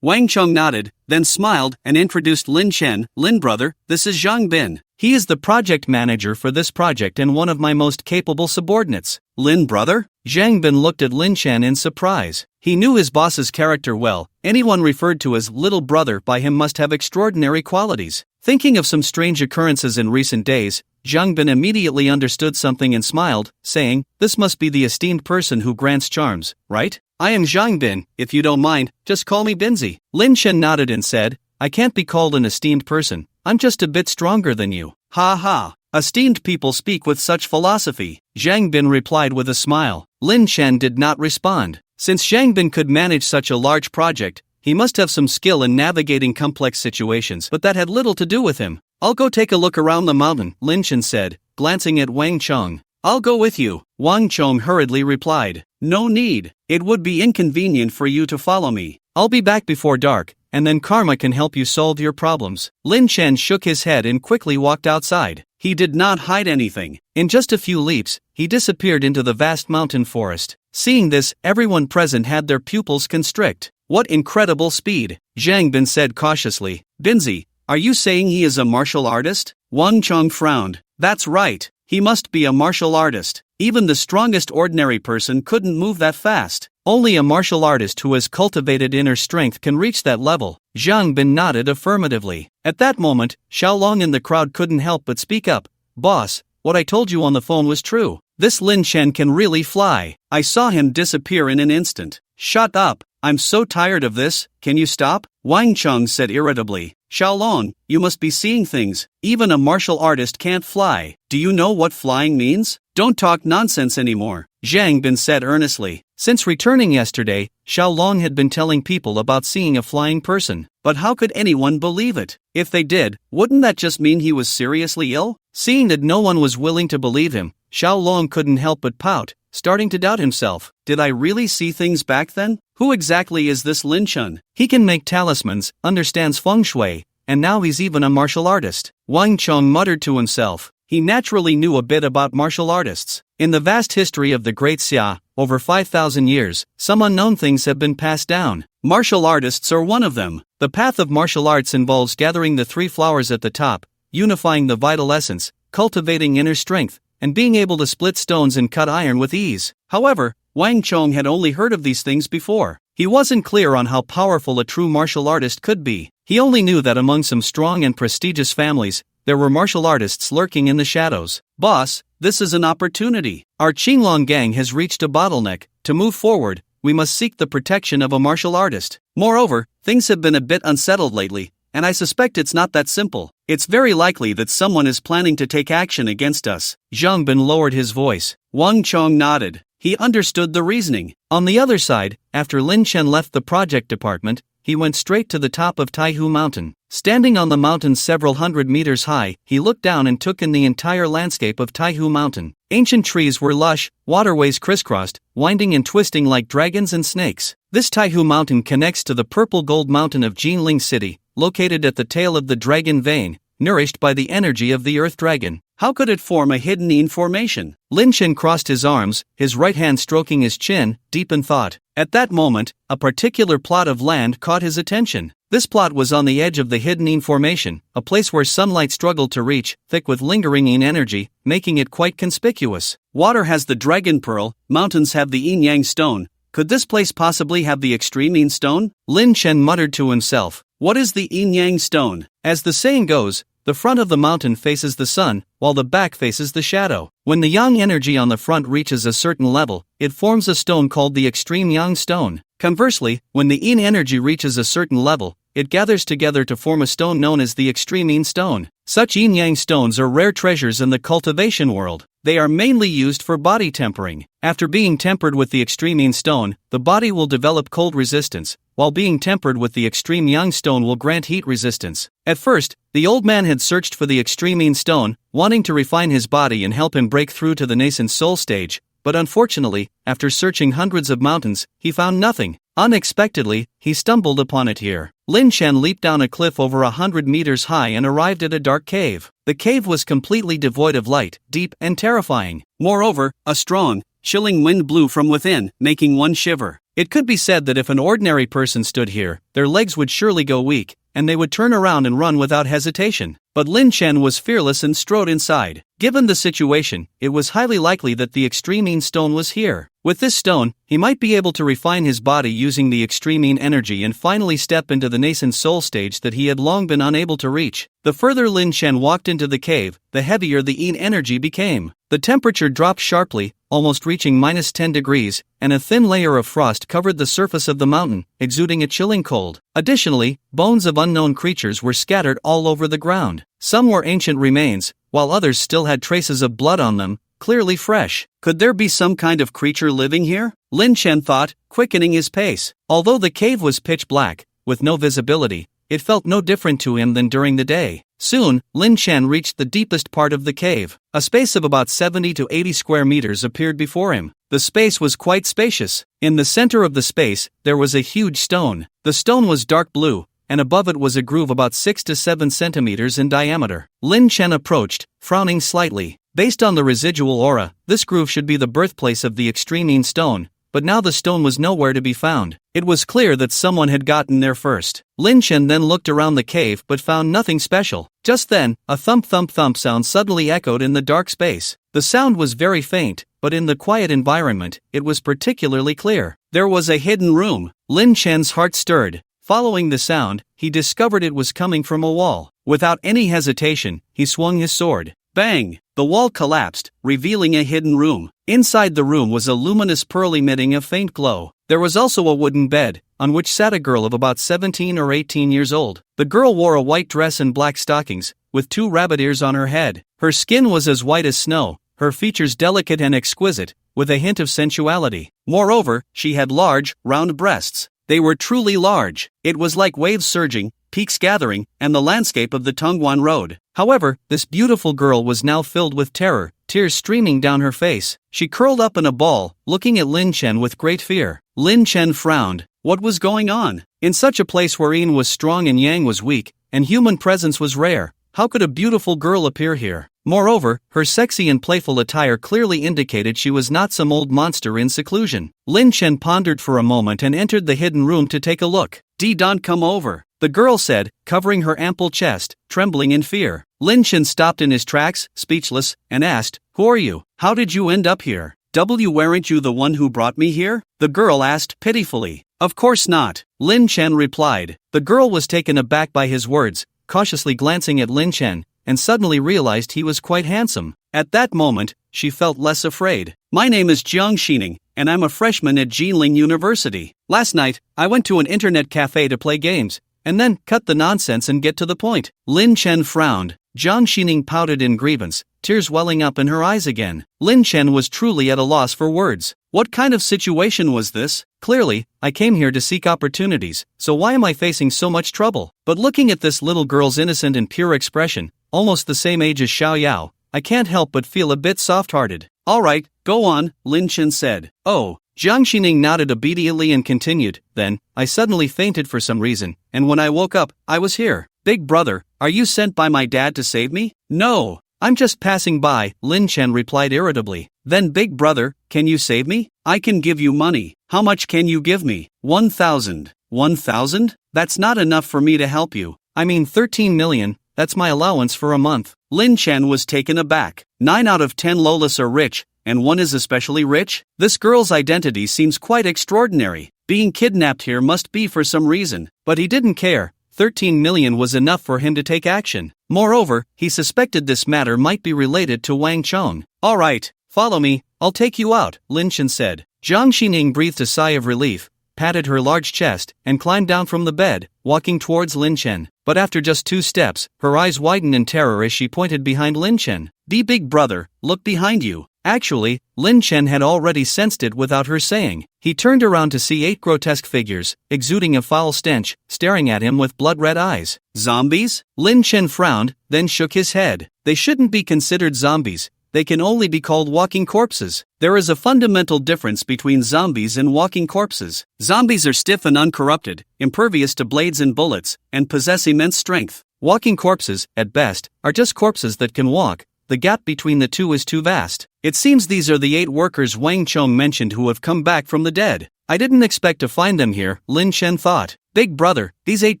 B: Wang Chong nodded, then smiled and introduced Lin Chen. Lin brother, this is Zhang Bin. He is the project manager for this project and one of my most capable subordinates. Lin brother? Zhang Bin looked at Lin Chen in surprise. He knew his boss's character well. Anyone referred to as little brother by him must have extraordinary qualities. Thinking of some strange occurrences in recent days, Zhang Bin immediately understood something and smiled, saying, "This must be the esteemed person who grants charms, right? I am Zhang Bin. If you don't mind, just call me Binzi." Lin Chen nodded and said, "I can't be called an esteemed person. I'm just a bit stronger than you." Ha ha. Esteemed people speak with such philosophy. Zhang Bin replied with a smile. Lin Chen did not respond. Since Zhang Bin could manage such a large project, he must have some skill in navigating complex situations, but that had little to do with him. "I'll go take a look around the mountain," Lin Chen said, glancing at Wang Chong. "I'll go with you," Wang Chong hurriedly replied. "No need. It would be inconvenient for you to follow me. I'll be back before dark, and then karma can help you solve your problems." Lin Chen shook his head and quickly walked outside. He did not hide anything. In just a few leaps, he disappeared into the vast mountain forest. Seeing this, everyone present had their pupils constrict. "What incredible speed," Zhang Bin said cautiously. "Binzi, are you saying he is a martial artist?" Wang Chong frowned. "That's right. He must be a martial artist. Even the strongest ordinary person couldn't move that fast. Only a martial artist who has cultivated inner strength can reach that level." Zhang Bin nodded affirmatively. At that moment, Xiaolong in the crowd couldn't help but speak up. "Boss, what I told you on the phone was true. This Lin Chen can really fly. I saw him disappear in an instant." "Shut up. I'm so tired of this. Can you stop?" Wang Chong said irritably. "Xiaolong, you must be seeing things. Even a martial artist can't fly. Do you know what flying means? Don't talk nonsense anymore," Zhang Bin said earnestly. Since returning yesterday, Xiaolong had been telling people about seeing a flying person. But how could anyone believe it? If they did, wouldn't that just mean he was seriously ill? Seeing that no one was willing to believe him, Xiaolong couldn't help but pout, starting to doubt himself. Did I really see things back then? Who exactly is this Lin Chen? He can make talismans, understands feng shui, and now he's even a martial artist. Wang Chong muttered to himself. He naturally knew a bit about martial artists. In the vast history of the Great Xia, over 5,000 years, some unknown things have been passed down. Martial artists are one of them. The path of martial arts involves gathering the three flowers at the top, unifying the vital essence, cultivating inner strength, and being able to split stones and cut iron with ease. However, Wang Chong had only heard of these things before. He wasn't clear on how powerful a true martial artist could be. He only knew that among some strong and prestigious families, there were martial artists lurking in the shadows. "Boss, this is an opportunity. Our Qinglong gang has reached a bottleneck. To move forward, we must seek the protection of a martial artist. Moreover, things have been a bit unsettled lately, and I suspect it's not that simple. It's very likely that someone is planning to take action against us." Zhang Bin lowered his voice. Wang Chong nodded. He understood the reasoning. On the other side, after Lin Chen left the project department, he went straight to the top of Taihu Mountain. Standing on the mountain several hundred meters high, he looked down and took in the entire landscape of Taihu Mountain. Ancient trees were lush, waterways crisscrossed, winding and twisting like dragons and snakes. This Taihu Mountain connects to the purple gold mountain of Jinling City, located at the tail of the dragon vein, nourished by the energy of the earth dragon. How could it form a hidden yin formation? Lin Chen crossed his arms, his right hand stroking his chin, deep in thought. At that moment, a particular plot of land caught his attention. This plot was on the edge of the hidden yin formation, a place where sunlight struggled to reach, thick with lingering yin energy, making it quite conspicuous. Water has the dragon pearl, mountains have the yin-yang stone. Could this place possibly have the extreme yin stone? Lin Chen muttered to himself. What is the yin-yang stone? As the saying goes, the front of the mountain faces the sun, while the back faces the shadow. When the yang energy on the front reaches a certain level, it forms a stone called the extreme yang stone. Conversely, when the yin energy reaches a certain level, it gathers together to form a stone known as the extreme yin stone. Such yin-yang stones are rare treasures in the cultivation world. They are mainly used for body tempering. After being tempered with the extreme yin stone, the body will develop cold resistance, while being tempered with the extreme yang stone will grant heat resistance. At first, the old man had searched for the extreme yin stone, wanting to refine his body and help him break through to the nascent soul stage, but unfortunately, after searching hundreds of mountains, he found nothing. Unexpectedly, he stumbled upon it here. Lin Chen leaped down a cliff over 100 meters high and arrived at a dark cave. The cave was completely devoid of light, deep and terrifying. Moreover, a strong, chilling wind blew from within, making one shiver. It could be said that if an ordinary person stood here, their legs would surely go weak, and they would turn around and run without hesitation. But Lin Chen was fearless and strode inside. Given the situation, it was highly likely that the extremine stone was here. With this stone, he might be able to refine his body using the extremine energy and finally step into the nascent soul stage that he had long been unable to reach. The further Lin Chen walked into the cave, the heavier the Yin energy became. The temperature dropped sharply, almost reaching -10 degrees, and a thin layer of frost covered the surface of the mountain, exuding a chilling cold. Additionally, bones of unknown creatures were scattered all over the ground. Some were ancient remains, while others still had traces of blood on them, clearly fresh. Could there be some kind of creature living here? Lin Chen thought, quickening his pace. Although the cave was pitch black, with no visibility, it felt no different to him than during the day. Soon, Lin Chen reached the deepest part of the cave. A space of about 70 to 80 square meters appeared before him. The space was quite spacious. In the center of the space, there was a huge stone. The stone was dark blue, and above it was a groove about 6 to 7 centimeters in diameter. Lin Chen approached, frowning slightly. Based on the residual aura, this groove should be the birthplace of the extremine stone, but now the stone was nowhere to be found. It was clear that someone had gotten there first. Lin Chen then looked around the cave but found nothing special. Just then, a thump-thump-thump sound suddenly echoed in the dark space. The sound was very faint, but in the quiet environment, it was particularly clear. There was a hidden room. Lin Chen's heart stirred. Following the sound, he discovered it was coming from a wall. Without any hesitation, he swung his sword. Bang! The wall collapsed, revealing a hidden room. Inside the room was a luminous pearl emitting a faint glow. There was also a wooden bed, on which sat a girl of about 17 or 18 years old. The girl wore a white dress and black stockings, with 2 rabbit ears on her head. Her skin was as white as snow, her features delicate and exquisite, with a hint of sensuality. Moreover, she had large, round breasts. They were truly large. It was like waves surging, peaks gathering, and the landscape of the Tongguan Road. However, this beautiful girl was now filled with terror, tears streaming down her face. She curled up in a ball, looking at Lin Chen with great fear. Lin Chen frowned. What was going on? In such a place where Yin was strong and Yang was weak, and human presence was rare, how could a beautiful girl appear here? Moreover, her sexy and playful attire clearly indicated she was not some old monster in seclusion. Lin Chen pondered for a moment and entered the hidden room to take a look. Don't come over, the girl said, covering her ample chest, trembling in fear. Lin Chen stopped in his tracks, speechless, and asked, "Who are you? How did you end up here? Weren't you the one who brought me here?" The girl asked pitifully. "Of course not," Lin Chen replied. The girl was taken aback by his words, cautiously glancing at Lin Chen, and suddenly realized he was quite handsome. At that moment, she felt less afraid. "My name is Jiang Xining, and I'm a freshman at Jinling University. Last night, I went to an internet cafe to play games, and then cut the nonsense and get to the point." Lin Chen frowned. Jiang Xining pouted in grievance, tears welling up in her eyes again. Lin Chen was truly at a loss for words. What kind of situation was this? Clearly, I came here to seek opportunities, so why am I facing so much trouble? But looking at this little girl's innocent and pure expression, almost the same age as Xiao Yao, I can't help but feel a bit soft-hearted. "Alright, go on," Lin Chen said. "Oh." Jiang Xining nodded obediently and continued, "Then, I suddenly fainted for some reason, and when I woke up, I was here." "Big brother, are you sent by my dad to save me?" "No, I'm just passing by," Lin Chen replied irritably. "Then big brother, can you save me? I can give you money. How much can you give me?" 1,000. 1,000? That's not enough for me to help you. I mean 13 million, that's my allowance for a month. Lin Chen was taken aback. 9 out of 10 Lolas are rich, and one is especially rich? This girl's identity seems quite extraordinary. Being kidnapped here must be for some reason, but he didn't care. 13 million was enough for him to take action. Moreover, he suspected this matter might be related to Wang Chong. "Alright, follow me, I'll take you out," Lin Chen said. Jiang Xining breathed a sigh of relief, patted her large chest, and climbed down from the bed, walking towards Lin Chen. But after just 2 steps, her eyes widened in terror as she pointed behind Lin Chen. Big brother, look behind you." Actually, Lin Chen had already sensed it without her saying. He turned around to see 8 grotesque figures, exuding a foul stench, staring at him with blood-red eyes. "Zombies?" Lin Chen frowned, then shook his head. "They shouldn't be considered zombies. they can only be called walking corpses. There is a fundamental difference between zombies and walking corpses. Zombies are stiff and uncorrupted, impervious to blades and bullets, and possess immense strength. Walking corpses, at best, are just corpses that can walk. The gap between the two is too vast. It seems these are the 8 workers Wang Chong mentioned who have come back from the dead. I didn't expect to find them here, Lin Chen thought. Big brother, these 8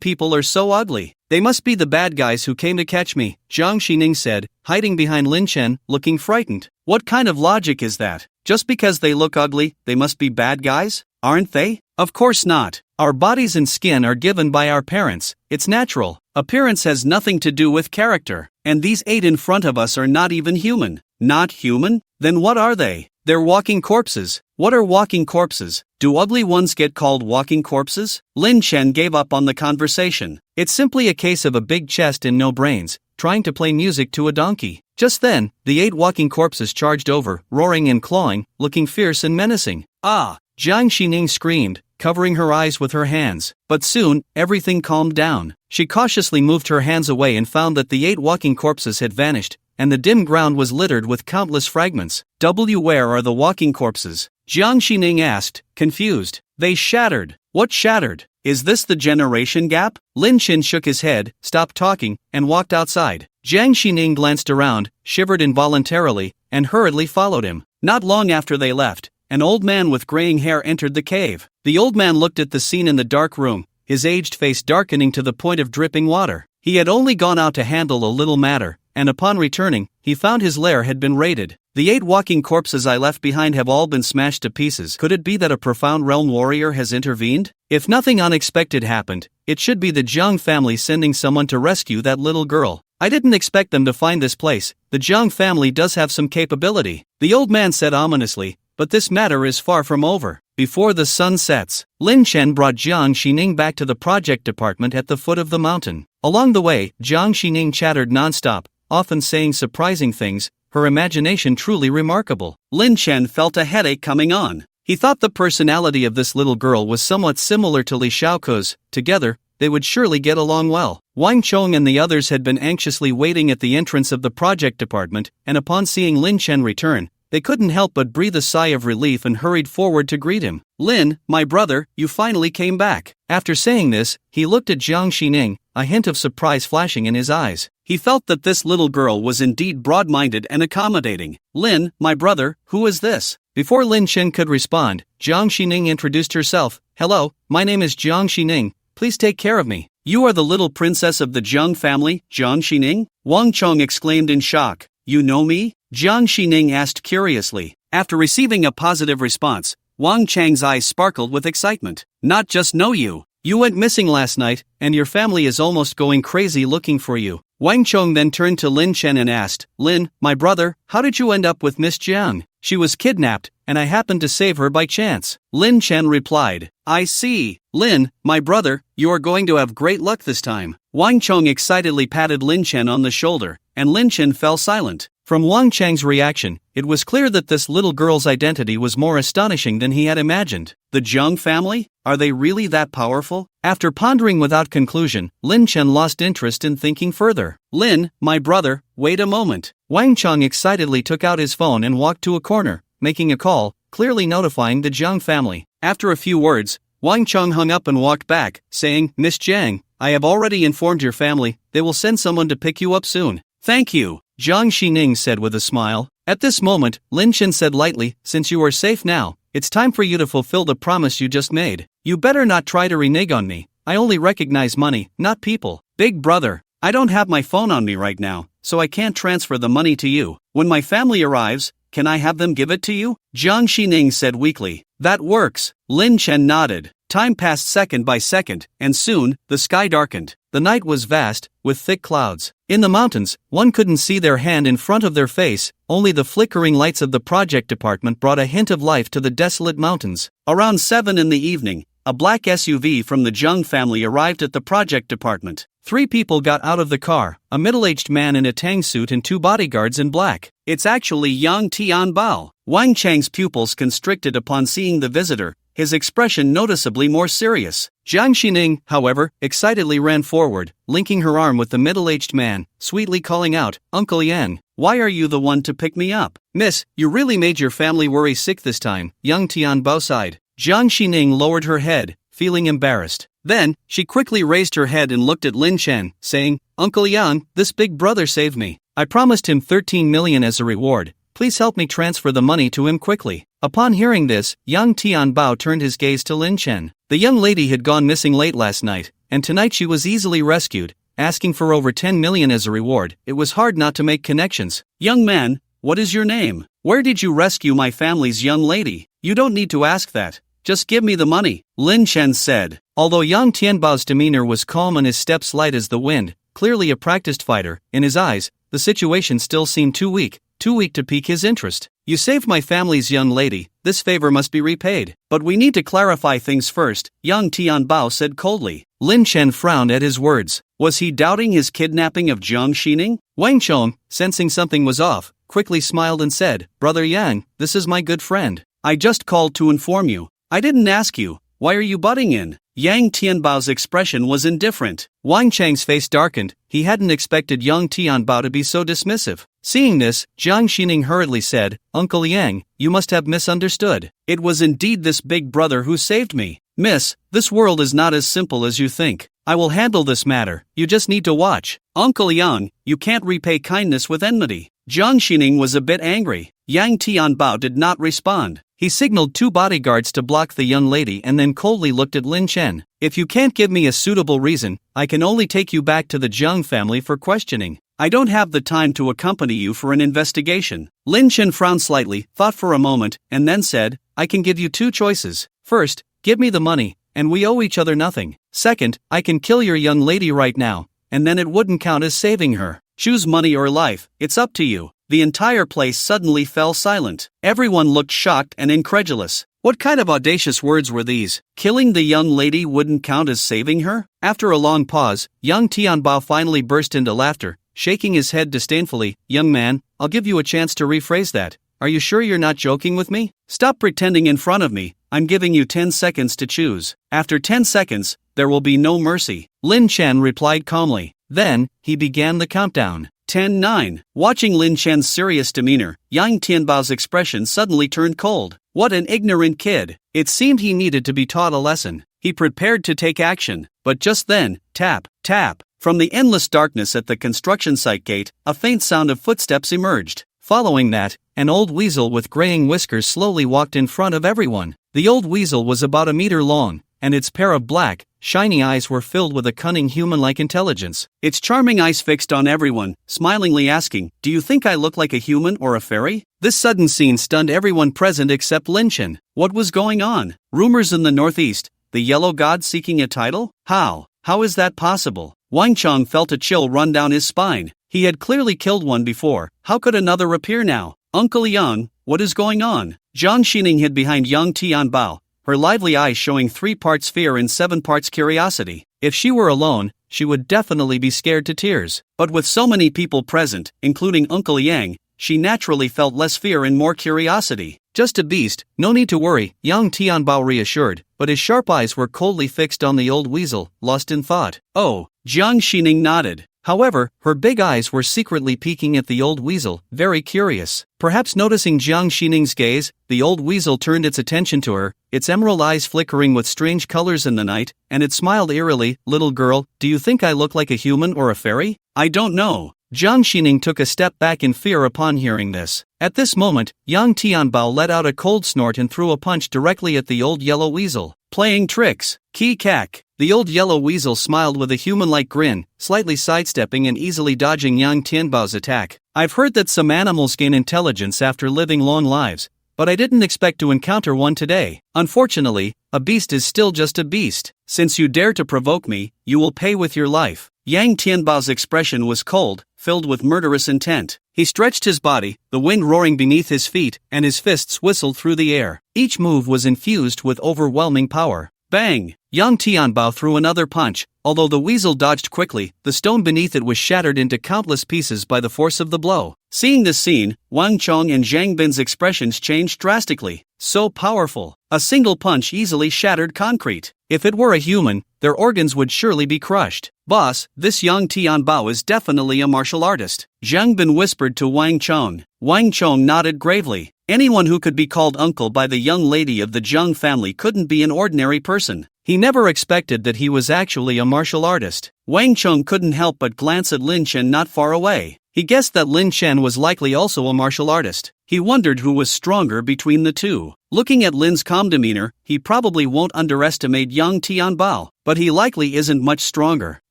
B: people are so ugly. They must be the bad guys who came to catch me, Jiang Xining said, hiding behind Lin Chen, looking frightened. What kind of logic is that? Just because they look ugly, they must be bad guys? Aren't they? Of course not. Our bodies and skin are given by our parents. It's natural. Appearance has nothing to do with character. And these 8 in front of us are not even human. Not human? Then what are they? They're walking corpses. What are walking corpses? Do ugly ones get called walking corpses? Lin Chen gave up on the conversation. It's simply a case of a big chest and no brains, trying to play music to a donkey. Just then, the 8 walking corpses charged over, roaring and clawing, looking fierce and menacing. Ah! Jiang Xining screamed, covering her eyes with her hands. But soon, everything calmed down. She cautiously moved her hands away and found that the 8 walking corpses had vanished, and the dim ground was littered with countless fragments. Where are the walking corpses? Jiang Xining asked, confused. They shattered. What shattered? Is this the generation gap? Lin Chen shook his head, stopped talking, and walked outside. Jiang Xining glanced around, shivered involuntarily, and hurriedly followed him. Not long after they left, an old man with graying hair entered the cave. The old man looked at the scene in the dark room, his aged face darkening to the point of dripping water. He had only gone out to handle a little matter, and upon returning, he found his lair had been raided. The 8 walking corpses I left behind have all been smashed to pieces. Could it be that a profound realm warrior has intervened? If nothing unexpected happened, it should be the Jiang family sending someone to rescue that little girl. I didn't expect them to find this place. The Jiang family does have some capability, the old man said ominously, but this matter is far from over. Before the sun sets, Lin Chen brought Jiang Xining back to the project department at the foot of the mountain. Along the way, Jiang Xining chattered nonstop, often saying surprising things, her imagination truly remarkable. Lin Chen felt a headache coming on. He thought the personality of this little girl was somewhat similar to Li Xiaoke's. Together, they would surely get along well. Wang Chong and the others had been anxiously waiting at the entrance of the project department, and upon seeing Lin Chen return, they couldn't help but breathe a sigh of relief and hurried forward to greet him. Lin, my brother, you finally came back. After saying this, he looked at Jiang Xining, a hint of surprise flashing in his eyes. He felt that this little girl was indeed broad-minded and accommodating. Lin, my brother, who is this? Before Lin Chen could respond, Jiang Xining introduced herself. Hello, my name is Jiang Xining. Please take care of me. You are the little princess of the Jiang family, Jiang Xining? Wang Chong exclaimed in shock. You know me? Jiang Xining asked curiously. After receiving a positive response, Wang Chang's eyes sparkled with excitement. Not just know you. You went missing last night, and your family is almost going crazy looking for you. Wang Chong then turned to Lin Chen and asked, Lin, my brother, how did you end up with Miss Jiang? She was kidnapped, and I happened to save her by chance. Lin Chen replied, I see. Lin, my brother, you are going to have great luck this time. Wang Chong excitedly patted Lin Chen on the shoulder, and Lin Chen fell silent. From Wang Chang's reaction, it was clear that this little girl's identity was more astonishing than he had imagined. The Jiang family? Are they really that powerful? After pondering without conclusion, Lin Chen lost interest in thinking further. Lin, my brother, wait a moment. Wang Chong excitedly took out his phone and walked to a corner, making a call, clearly notifying the Jiang family. After a few words, Wang Chong hung up and walked back, saying, Miss Jiang, I have already informed your family. They will send someone to pick you up soon. Thank you, Jiang Xining said with a smile. At this moment, Lin Chen said lightly, since you are safe now, it's time for you to fulfill the promise you just made. You better not try to renege on me. I only recognize money, not people. Big brother, I don't have my phone on me right now, so I can't transfer the money to you. When my family arrives, can I have them give it to you? Jiang Xining said weakly. That works. Lin Chen nodded. Time passed second by second, and soon, the sky darkened. The night was vast, with thick clouds. In the mountains, one couldn't see their hand in front of their face, only the flickering lights of the project department brought a hint of life to the desolate mountains. Around 7 in the evening, a black SUV from the Jiang family arrived at the project department. 3 people got out of the car, a middle-aged man in a Tang suit and 2 bodyguards in black. It's actually Yang Tianbao. Wang Chang's pupils constricted upon seeing the visitor, his expression noticeably more serious. Jiang Xining, however, excitedly ran forward, linking her arm with the middle-aged man, sweetly calling out, "Uncle Yang, why are you the one to pick me up? Miss, you really made your family worry sick this time," Yang Tianbao sighed. Jiang Xining lowered her head, feeling embarrassed. Then, she quickly raised her head and looked at Lin Chen, saying, "Uncle Yang, this big brother saved me. I promised him 13 million as a reward. Please help me transfer the money to him quickly." Upon hearing this, Yang Tianbao turned his gaze to Lin Chen. The young lady had gone missing late last night, and tonight she was easily rescued, asking for over 10 million as a reward. It was hard not to make connections. "Young man, what is your name? Where did you rescue my family's young lady?" "You don't need to ask that. Just give me the money," Lin Chen said. Although Yang Tianbao's demeanor was calm and his steps light as the wind, clearly a practiced fighter, in his eyes, the situation still seemed too weak to pique his interest. "You saved my family's young lady, this favor must be repaid. But we need to clarify things first," Yang Tianbao said coldly. Lin Chen frowned at his words. Was he doubting his kidnapping of Jiang Xining? Wang Chong, sensing something was off, quickly smiled and said, "Brother Yang, this is my good friend. I just called to inform you. I didn't ask you, why are you butting in?" Yang Tianbao's expression was indifferent. Wang Chang's face darkened, he hadn't expected Yang Tianbao to be so dismissive. Seeing this, Jiang Xining hurriedly said, "Uncle Yang, you must have misunderstood. It was indeed this big brother who saved me. Miss, this world is not as simple as you think. I will handle this matter, you just need to watch." "Uncle Yang, you can't repay kindness with enmity." Jiang Xining was a bit angry. Yang Tianbao did not respond. He signaled 2 bodyguards to block the young lady and then coldly looked at Lin Chen. "If you can't give me a suitable reason, I can only take you back to the Jiang family for questioning. I don't have the time to accompany you for an investigation." Lin Chen frowned slightly, thought for a moment, and then said, "I can give you 2 choices. First, give me the money, and we owe each other nothing. Second, I can kill your young lady right now, and then it wouldn't count as saving her. Choose money or life, it's up to you." The entire place suddenly fell silent. Everyone looked shocked and incredulous. What kind of audacious words were these? Killing the young lady wouldn't count as saving her? After a long pause, Yang Tianbao finally burst into laughter, shaking his head disdainfully. "Young man, I'll give you a chance to rephrase that. Are you sure you're not joking with me? Stop pretending in front of me. I'm giving you 10 seconds to choose. After 10 seconds, there will be no mercy." Lin Chen replied calmly. Then, he began the countdown. 10-9. Watching Lin Chen's serious demeanor, Yang Tianbao's expression suddenly turned cold. What an ignorant kid. It seemed he needed to be taught a lesson. He prepared to take action, but just then, tap, tap. From the endless darkness at the construction site gate, a faint sound of footsteps emerged. Following that, an old weasel with graying whiskers slowly walked in front of everyone. The old weasel was about a meter long, and its pair of black, shiny eyes were filled with a cunning human-like intelligence. Its charming eyes fixed on everyone, smilingly asking, "Do you think I look like a human or a fairy?" This sudden scene stunned everyone present except Lin Chen. What was going on? Rumors in the northeast, the yellow god seeking a title? How is that possible? Wang Chong felt a chill run down his spine. He had clearly killed one before. How could another appear now? "Uncle Yang, what is going on?" Jiang Xining hid behind Yang Tianbao, her lively eyes showing 3 parts fear and 7 parts curiosity. If she were alone, she would definitely be scared to tears. But with so many people present, including Uncle Yang, she naturally felt less fear and more curiosity. "Just a beast, no need to worry," Yang Tianbao reassured, but his sharp eyes were coldly fixed on the old weasel, lost in thought. "Oh," Jiang Xining nodded. However, her big eyes were secretly peeking at the old weasel, very curious. Perhaps noticing Jiang Xining's gaze, the old weasel turned its attention to her, its emerald eyes flickering with strange colors in the night, and it smiled eerily. "Little girl, do you think I look like a human or a fairy?" "I don't know." Jiang Xining took a step back in fear upon hearing this. At this moment, Yang Tianbao let out a cold snort and threw a punch directly at the old yellow weasel. "Playing tricks. Key-cack." The old yellow weasel smiled with a human-like grin, slightly sidestepping and easily dodging Yang Tianbao's attack. "I've heard that some animals gain intelligence after living long lives, but I didn't expect to encounter one today. Unfortunately, a beast is still just a beast. Since you dare to provoke me, you will pay with your life." Yang Tianbao's expression was cold, filled with murderous intent. He stretched his body, the wind roaring beneath his feet, and his fists whistled through the air. Each move was infused with overwhelming power. Bang! Yang Tianbao threw another punch. Although the weasel dodged quickly, the stone beneath it was shattered into countless pieces by the force of the blow. Seeing this scene, Wang Chong and Zhang Bin's expressions changed drastically. So powerful. A single punch easily shattered concrete. If it were a human, their organs would surely be crushed. Boss, this young Tianbao is definitely a martial artist, Zhang Bin whispered to Wang Chong. Wang Chong nodded gravely. Anyone who could be called uncle by the young lady of the Zhang family couldn't be an ordinary person. He never expected that he was actually a martial artist. Wang Chong couldn't help but glance at Lin Chen not far away. He guessed that Lin Chen was likely also a martial artist. He wondered who was stronger between the two. Looking at Lin's calm demeanor, he probably won't underestimate young Tianbao, but he likely isn't much stronger,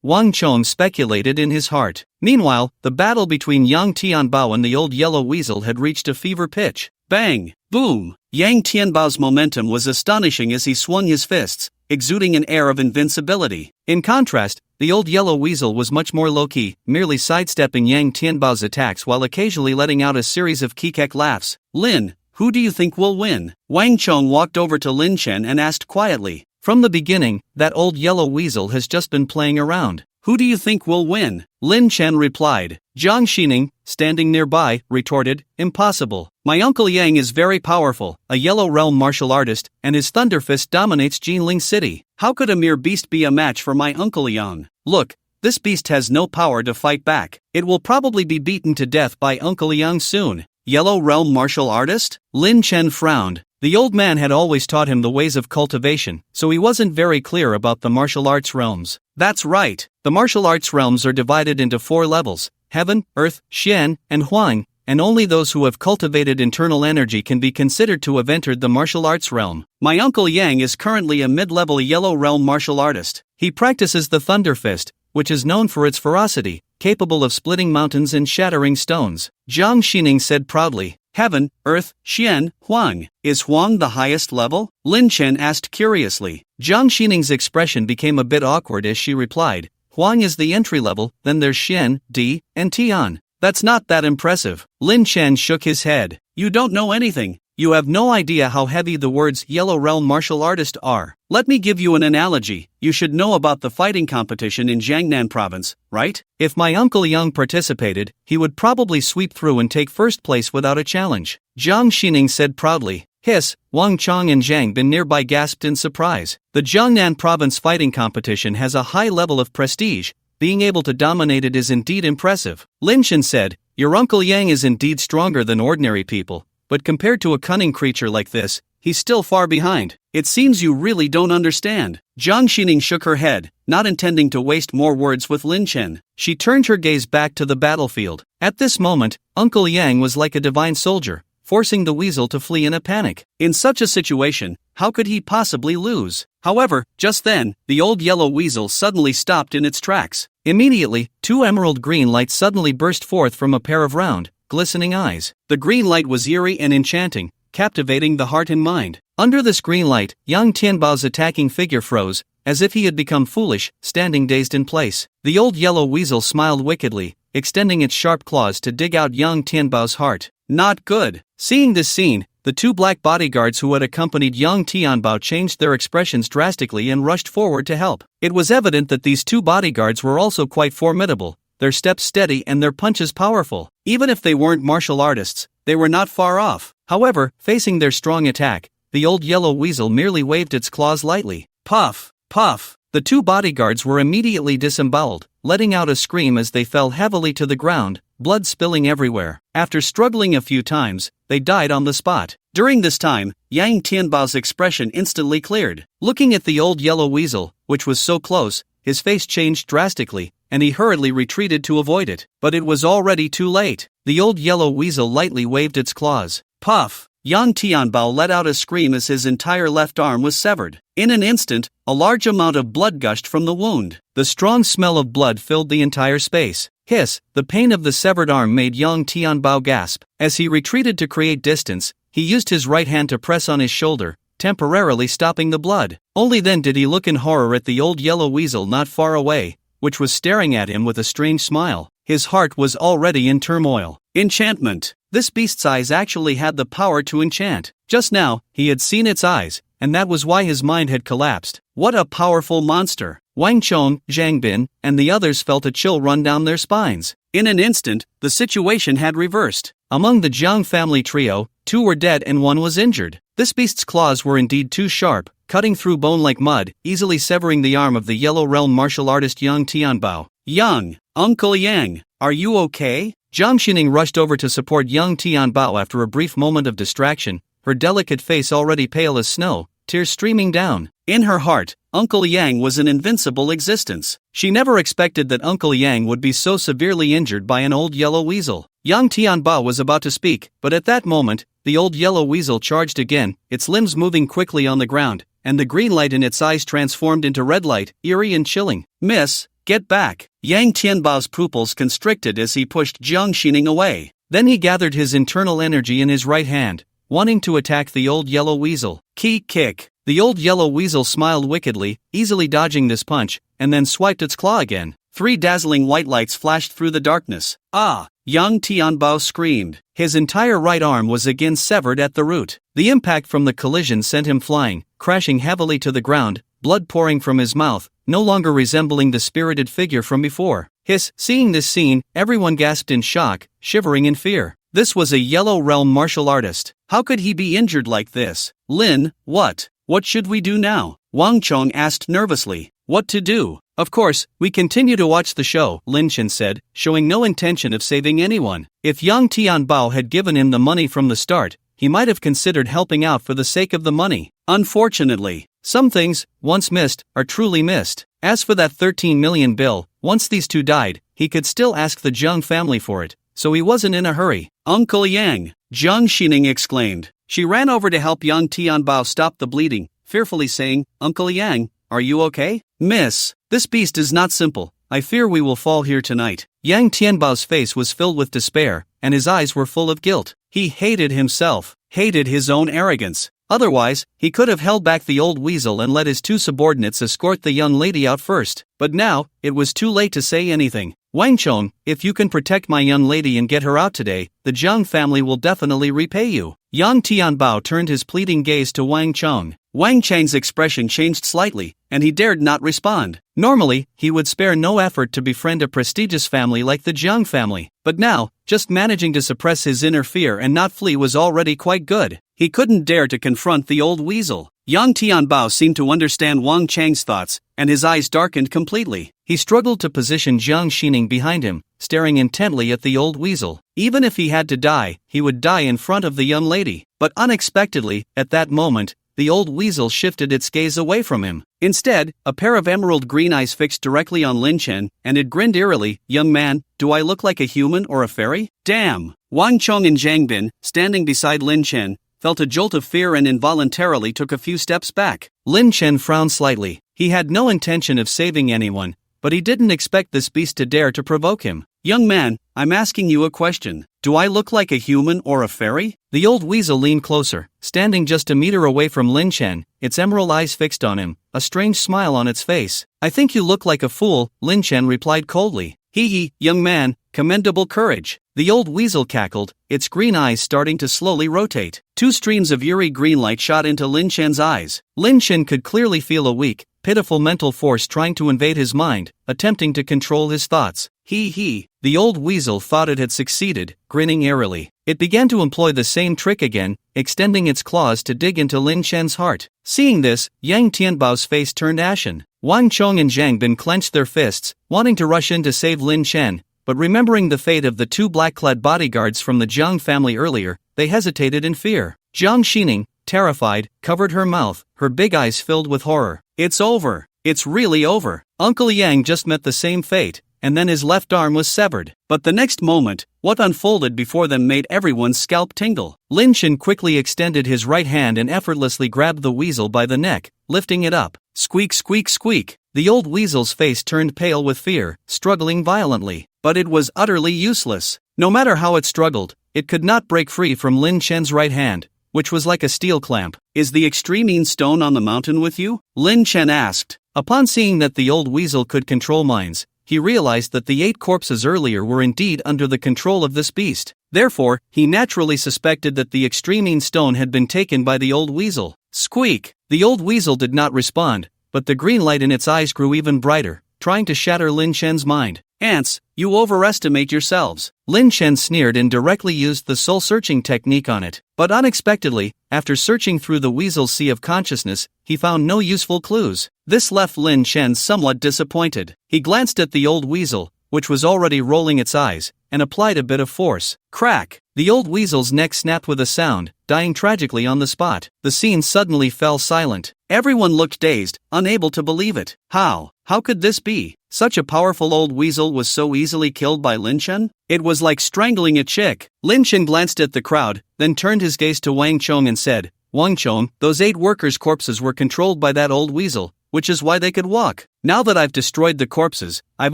B: Wang Chong speculated in his heart. Meanwhile, the battle between young Tianbao and the old yellow weasel had reached a fever pitch. Bang! Boom! Yang Tianbao's momentum was astonishing as he swung his fists, exuding an air of invincibility. In contrast, the old yellow weasel was much more low-key, merely sidestepping Yang Tianbao's attacks while occasionally letting out a series of kikek laughs. Lin, who do you think will win? Wang Chong walked over to Lin Chen and asked quietly. From the beginning, that old yellow weasel has just been playing around. Who do you think will win? Lin Chen replied. Zhang Xining, standing nearby, retorted, impossible. My uncle Yang is very powerful, a yellow realm martial artist, and his thunder fist dominates Jinling City. How could a mere beast be a match for my uncle Yang? Look, this beast has no power to fight back. It will probably be beaten to death by Uncle Yang soon. Yellow realm martial artist? Lin Chen frowned. The old man had always taught him the ways of cultivation, so he wasn't very clear about the martial arts realms. That's right. The martial arts realms are divided into 4 levels: Heaven, Earth, Xian, and Huang, and only those who have cultivated internal energy can be considered to have entered the martial arts realm. My uncle Yang is currently a mid-level yellow realm martial artist. He practices the Thunder Fist, which is known for its ferocity, capable of splitting mountains and shattering stones. Zhang Xining said proudly. Heaven, Earth, Xian, Huang. Is Huang the highest level? Lin Chen asked curiously. Zhang Xining's expression became a bit awkward as she replied. Huang is the entry level, then there's Xian, Di, and Tian. That's not that impressive. Lin Chen shook his head. You don't know anything. You have no idea how heavy the words Yellow Realm Martial Artist are. Let me give you an analogy. You should know about the fighting competition in Jiangnan province, right? If my uncle Yang participated, he would probably sweep through and take first place without a challenge. Zhang Xining said proudly. Hiss, Wang Chong and Zhang Bin nearby gasped in surprise. The Jiangnan province fighting competition has a high level of prestige. Being able to dominate it is indeed impressive. Lin Chen said, your uncle Yang is indeed stronger than ordinary people, but compared to a cunning creature like this, he's still far behind. It seems you really don't understand. Zhang Xining shook her head, not intending to waste more words with Lin Chen. She turned her gaze back to the battlefield. At this moment, Uncle Yang was like a divine soldier, forcing the weasel to flee in a panic. In such a situation, how could he possibly lose? However, just then, the old yellow weasel suddenly stopped in its tracks. Immediately, 2 emerald green lights suddenly burst forth from a pair of round, glistening eyes. The green light was eerie and enchanting, captivating the heart and mind. Under this green light, young Tianbao's attacking figure froze, as if he had become foolish, standing dazed in place. The old yellow weasel smiled wickedly, extending its sharp claws to dig out young Tianbao's heart. Not good. Seeing this scene, the 2 black bodyguards who had accompanied young Tianbao changed their expressions drastically and rushed forward to help. It was evident that these 2 bodyguards were also quite formidable, their steps steady and their punches powerful. Even if they weren't martial artists, they were not far off. However, facing their strong attack, the old yellow weasel merely waved its claws lightly. Puff! Puff! The 2 bodyguards were immediately disemboweled, letting out a scream as they fell heavily to the ground, blood spilling everywhere. After struggling a few times, they died on the spot. During this time, Yang Tianbao's expression instantly cleared. Looking at the old yellow weasel, which was so close, his face changed drastically, and he hurriedly retreated to avoid it. But it was already too late. The old yellow weasel lightly waved its claws. Puff! Yang Tianbao let out a scream as his entire left arm was severed. In an instant, a large amount of blood gushed from the wound. The strong smell of blood filled the entire space. Hiss! The pain of the severed arm made young Tianbao gasp. As he retreated to create distance, he used his right hand to press on his shoulder, temporarily stopping the blood. Only then did he look in horror at the old yellow weasel not far away, which was staring at him with a strange smile. His heart was already in turmoil. Enchantment! This beast's eyes actually had the power to enchant. Just now, he had seen its eyes, and that was why his mind had collapsed. What a powerful monster! Wang Chong, Zhang Bin, and the others felt a chill run down their spines. In an instant, the situation had reversed. Among the Jiang family trio, 2 were dead and 1 was injured. This beast's claws were indeed too sharp, cutting through bone like mud, easily severing the arm of the Yellow Realm martial artist Yang Tianbao. Yang, Uncle Yang, are you okay? Zhang Xining rushed over to support Yang Tianbao after a brief moment of distraction, her delicate face already pale as snow, tears streaming down. In her heart, Uncle Yang was an invincible existence. She never expected that Uncle Yang would be so severely injured by an old yellow weasel. Yang Tianbao was about to speak, but at that moment, the old yellow weasel charged again, its limbs moving quickly on the ground, and the green light in its eyes transformed into red light, eerie and chilling. Miss, get back! Yang Tianbao's pupils constricted as he pushed Zhang Xining away. Then he gathered his internal energy in his right hand, wanting to attack the old yellow weasel. Key kick! The old yellow weasel smiled wickedly, easily dodging this punch, and then swiped its claw again. 3 dazzling white lights flashed through the darkness. Ah! Yang Tianbao screamed. His entire right arm was again severed at the root. The impact from the collision sent him flying, crashing heavily to the ground, blood pouring from his mouth, no longer resembling the spirited figure from before. Seeing this scene, everyone gasped in shock, shivering in fear. This was a Yellow Realm martial artist. How could he be injured like this? Lin, what? What should we do now? Wang Chong asked nervously. What to do? Of course, we continue to watch the show, Lin Chen said, showing no intention of saving anyone. If Yang Tianbao had given him the money from the start, he might have considered helping out for the sake of the money. Unfortunately, some things, once missed, are truly missed. As for that 13 million bill, once these 2 died, he could still ask the Zhang family for it, so he wasn't in a hurry. Uncle Yang, Zhang Xining exclaimed. She ran over to help Yang Tianbao stop the bleeding, fearfully saying, Uncle Yang, are you okay? Miss, this beast is not simple. I fear we will fall here tonight. Yang Tianbao's face was filled with despair, and his eyes were full of guilt. He hated himself, hated his own arrogance. Otherwise, he could have held back the old weasel and let his 2 subordinates escort the young lady out first. But now, it was too late to say anything. Wang Chong, if you can protect my young lady and get her out today, the Zhang family will definitely repay you. Yang Tianbao turned his pleading gaze to Wang Chong. Wang Chang's expression changed slightly, and he dared not respond. Normally, he would spare no effort to befriend a prestigious family like the Zhang family. But now, just managing to suppress his inner fear and not flee was already quite good. He couldn't dare to confront the old weasel. Yang Tianbao seemed to understand Wang Chang's thoughts, and his eyes darkened completely. He struggled to position Zhang Xining behind him, staring intently at the old weasel. Even if he had to die, he would die in front of the young lady. But unexpectedly, at that moment, the old weasel shifted its gaze away from him. Instead, a pair of emerald green eyes fixed directly on Lin Chen, and it grinned eerily. Young man, do I look like a human or a fairy? Damn! Wang Chong and Zhang Bin, standing beside Lin Chen, felt a jolt of fear and involuntarily took a few steps back. Lin Chen frowned slightly. He had no intention of saving anyone, but he didn't expect this beast to dare to provoke him. Young man, I'm asking you a question. Do I look like a human or a fairy? The old weasel leaned closer, standing just a meter away from Lin Chen, its emerald eyes fixed on him, a strange smile on its face. I think you look like a fool, Lin Chen replied coldly. Hee, young man, commendable courage. The old weasel cackled, its green eyes starting to slowly rotate. 2 streams of eerie green light shot into Lin Chen's eyes. Lin Chen could clearly feel a weak, pitiful mental force trying to invade his mind, attempting to control his thoughts. Hee. The old weasel thought it had succeeded, grinning eerily. It began to employ the same trick again, extending its claws to dig into Lin Chen's heart. Seeing this, Yang Tianbao's face turned ashen. Wang Chong and Zhang Bin clenched their fists, wanting to rush in to save Lin Chen, but remembering the fate of the 2 black-clad bodyguards from the Zhang family earlier, they hesitated in fear. Zhang Xining, terrified, covered her mouth, her big eyes filled with horror. It's over. It's really over. Uncle Yang just met the same fate, and then his left arm was severed. But the next moment, what unfolded before them made everyone's scalp tingle. Lin Chen quickly extended his right hand and effortlessly grabbed the weasel by the neck, lifting it up. Squeak, squeak, squeak. The old weasel's face turned pale with fear, struggling violently. But it was utterly useless. No matter how it struggled, it could not break free from Lin Chen's right hand, which was like a steel clamp. Is the extremine stone on the mountain with you? Lin Chen asked. Upon seeing that the old weasel could control minds, he realized that the 8 corpses earlier were indeed under the control of this beast. Therefore, he naturally suspected that the extremine stone had been taken by the old weasel. Squeak! The old weasel did not respond, but the green light in its eyes grew even brighter, trying to shatter Lin Chen's mind. Ants, you overestimate yourselves. Lin Chen sneered and directly used the soul-searching technique on it. But unexpectedly, after searching through the weasel's sea of consciousness, he found no useful clues. This left Lin Chen somewhat disappointed. He glanced at the old weasel, which was already rolling its eyes, and applied a bit of force. Crack! The old weasel's neck snapped with a sound, dying tragically on the spot. The scene suddenly fell silent. Everyone looked dazed, unable to believe it. How could this be? Such a powerful old weasel was so easily killed by Lin Chen? It was like strangling a chick. Lin Chen glanced at the crowd, then turned his gaze to Wang Chong and said, Wang Chong, those 8 workers' corpses were controlled by that old weasel, which is why they could walk. Now that I've destroyed the corpses, I've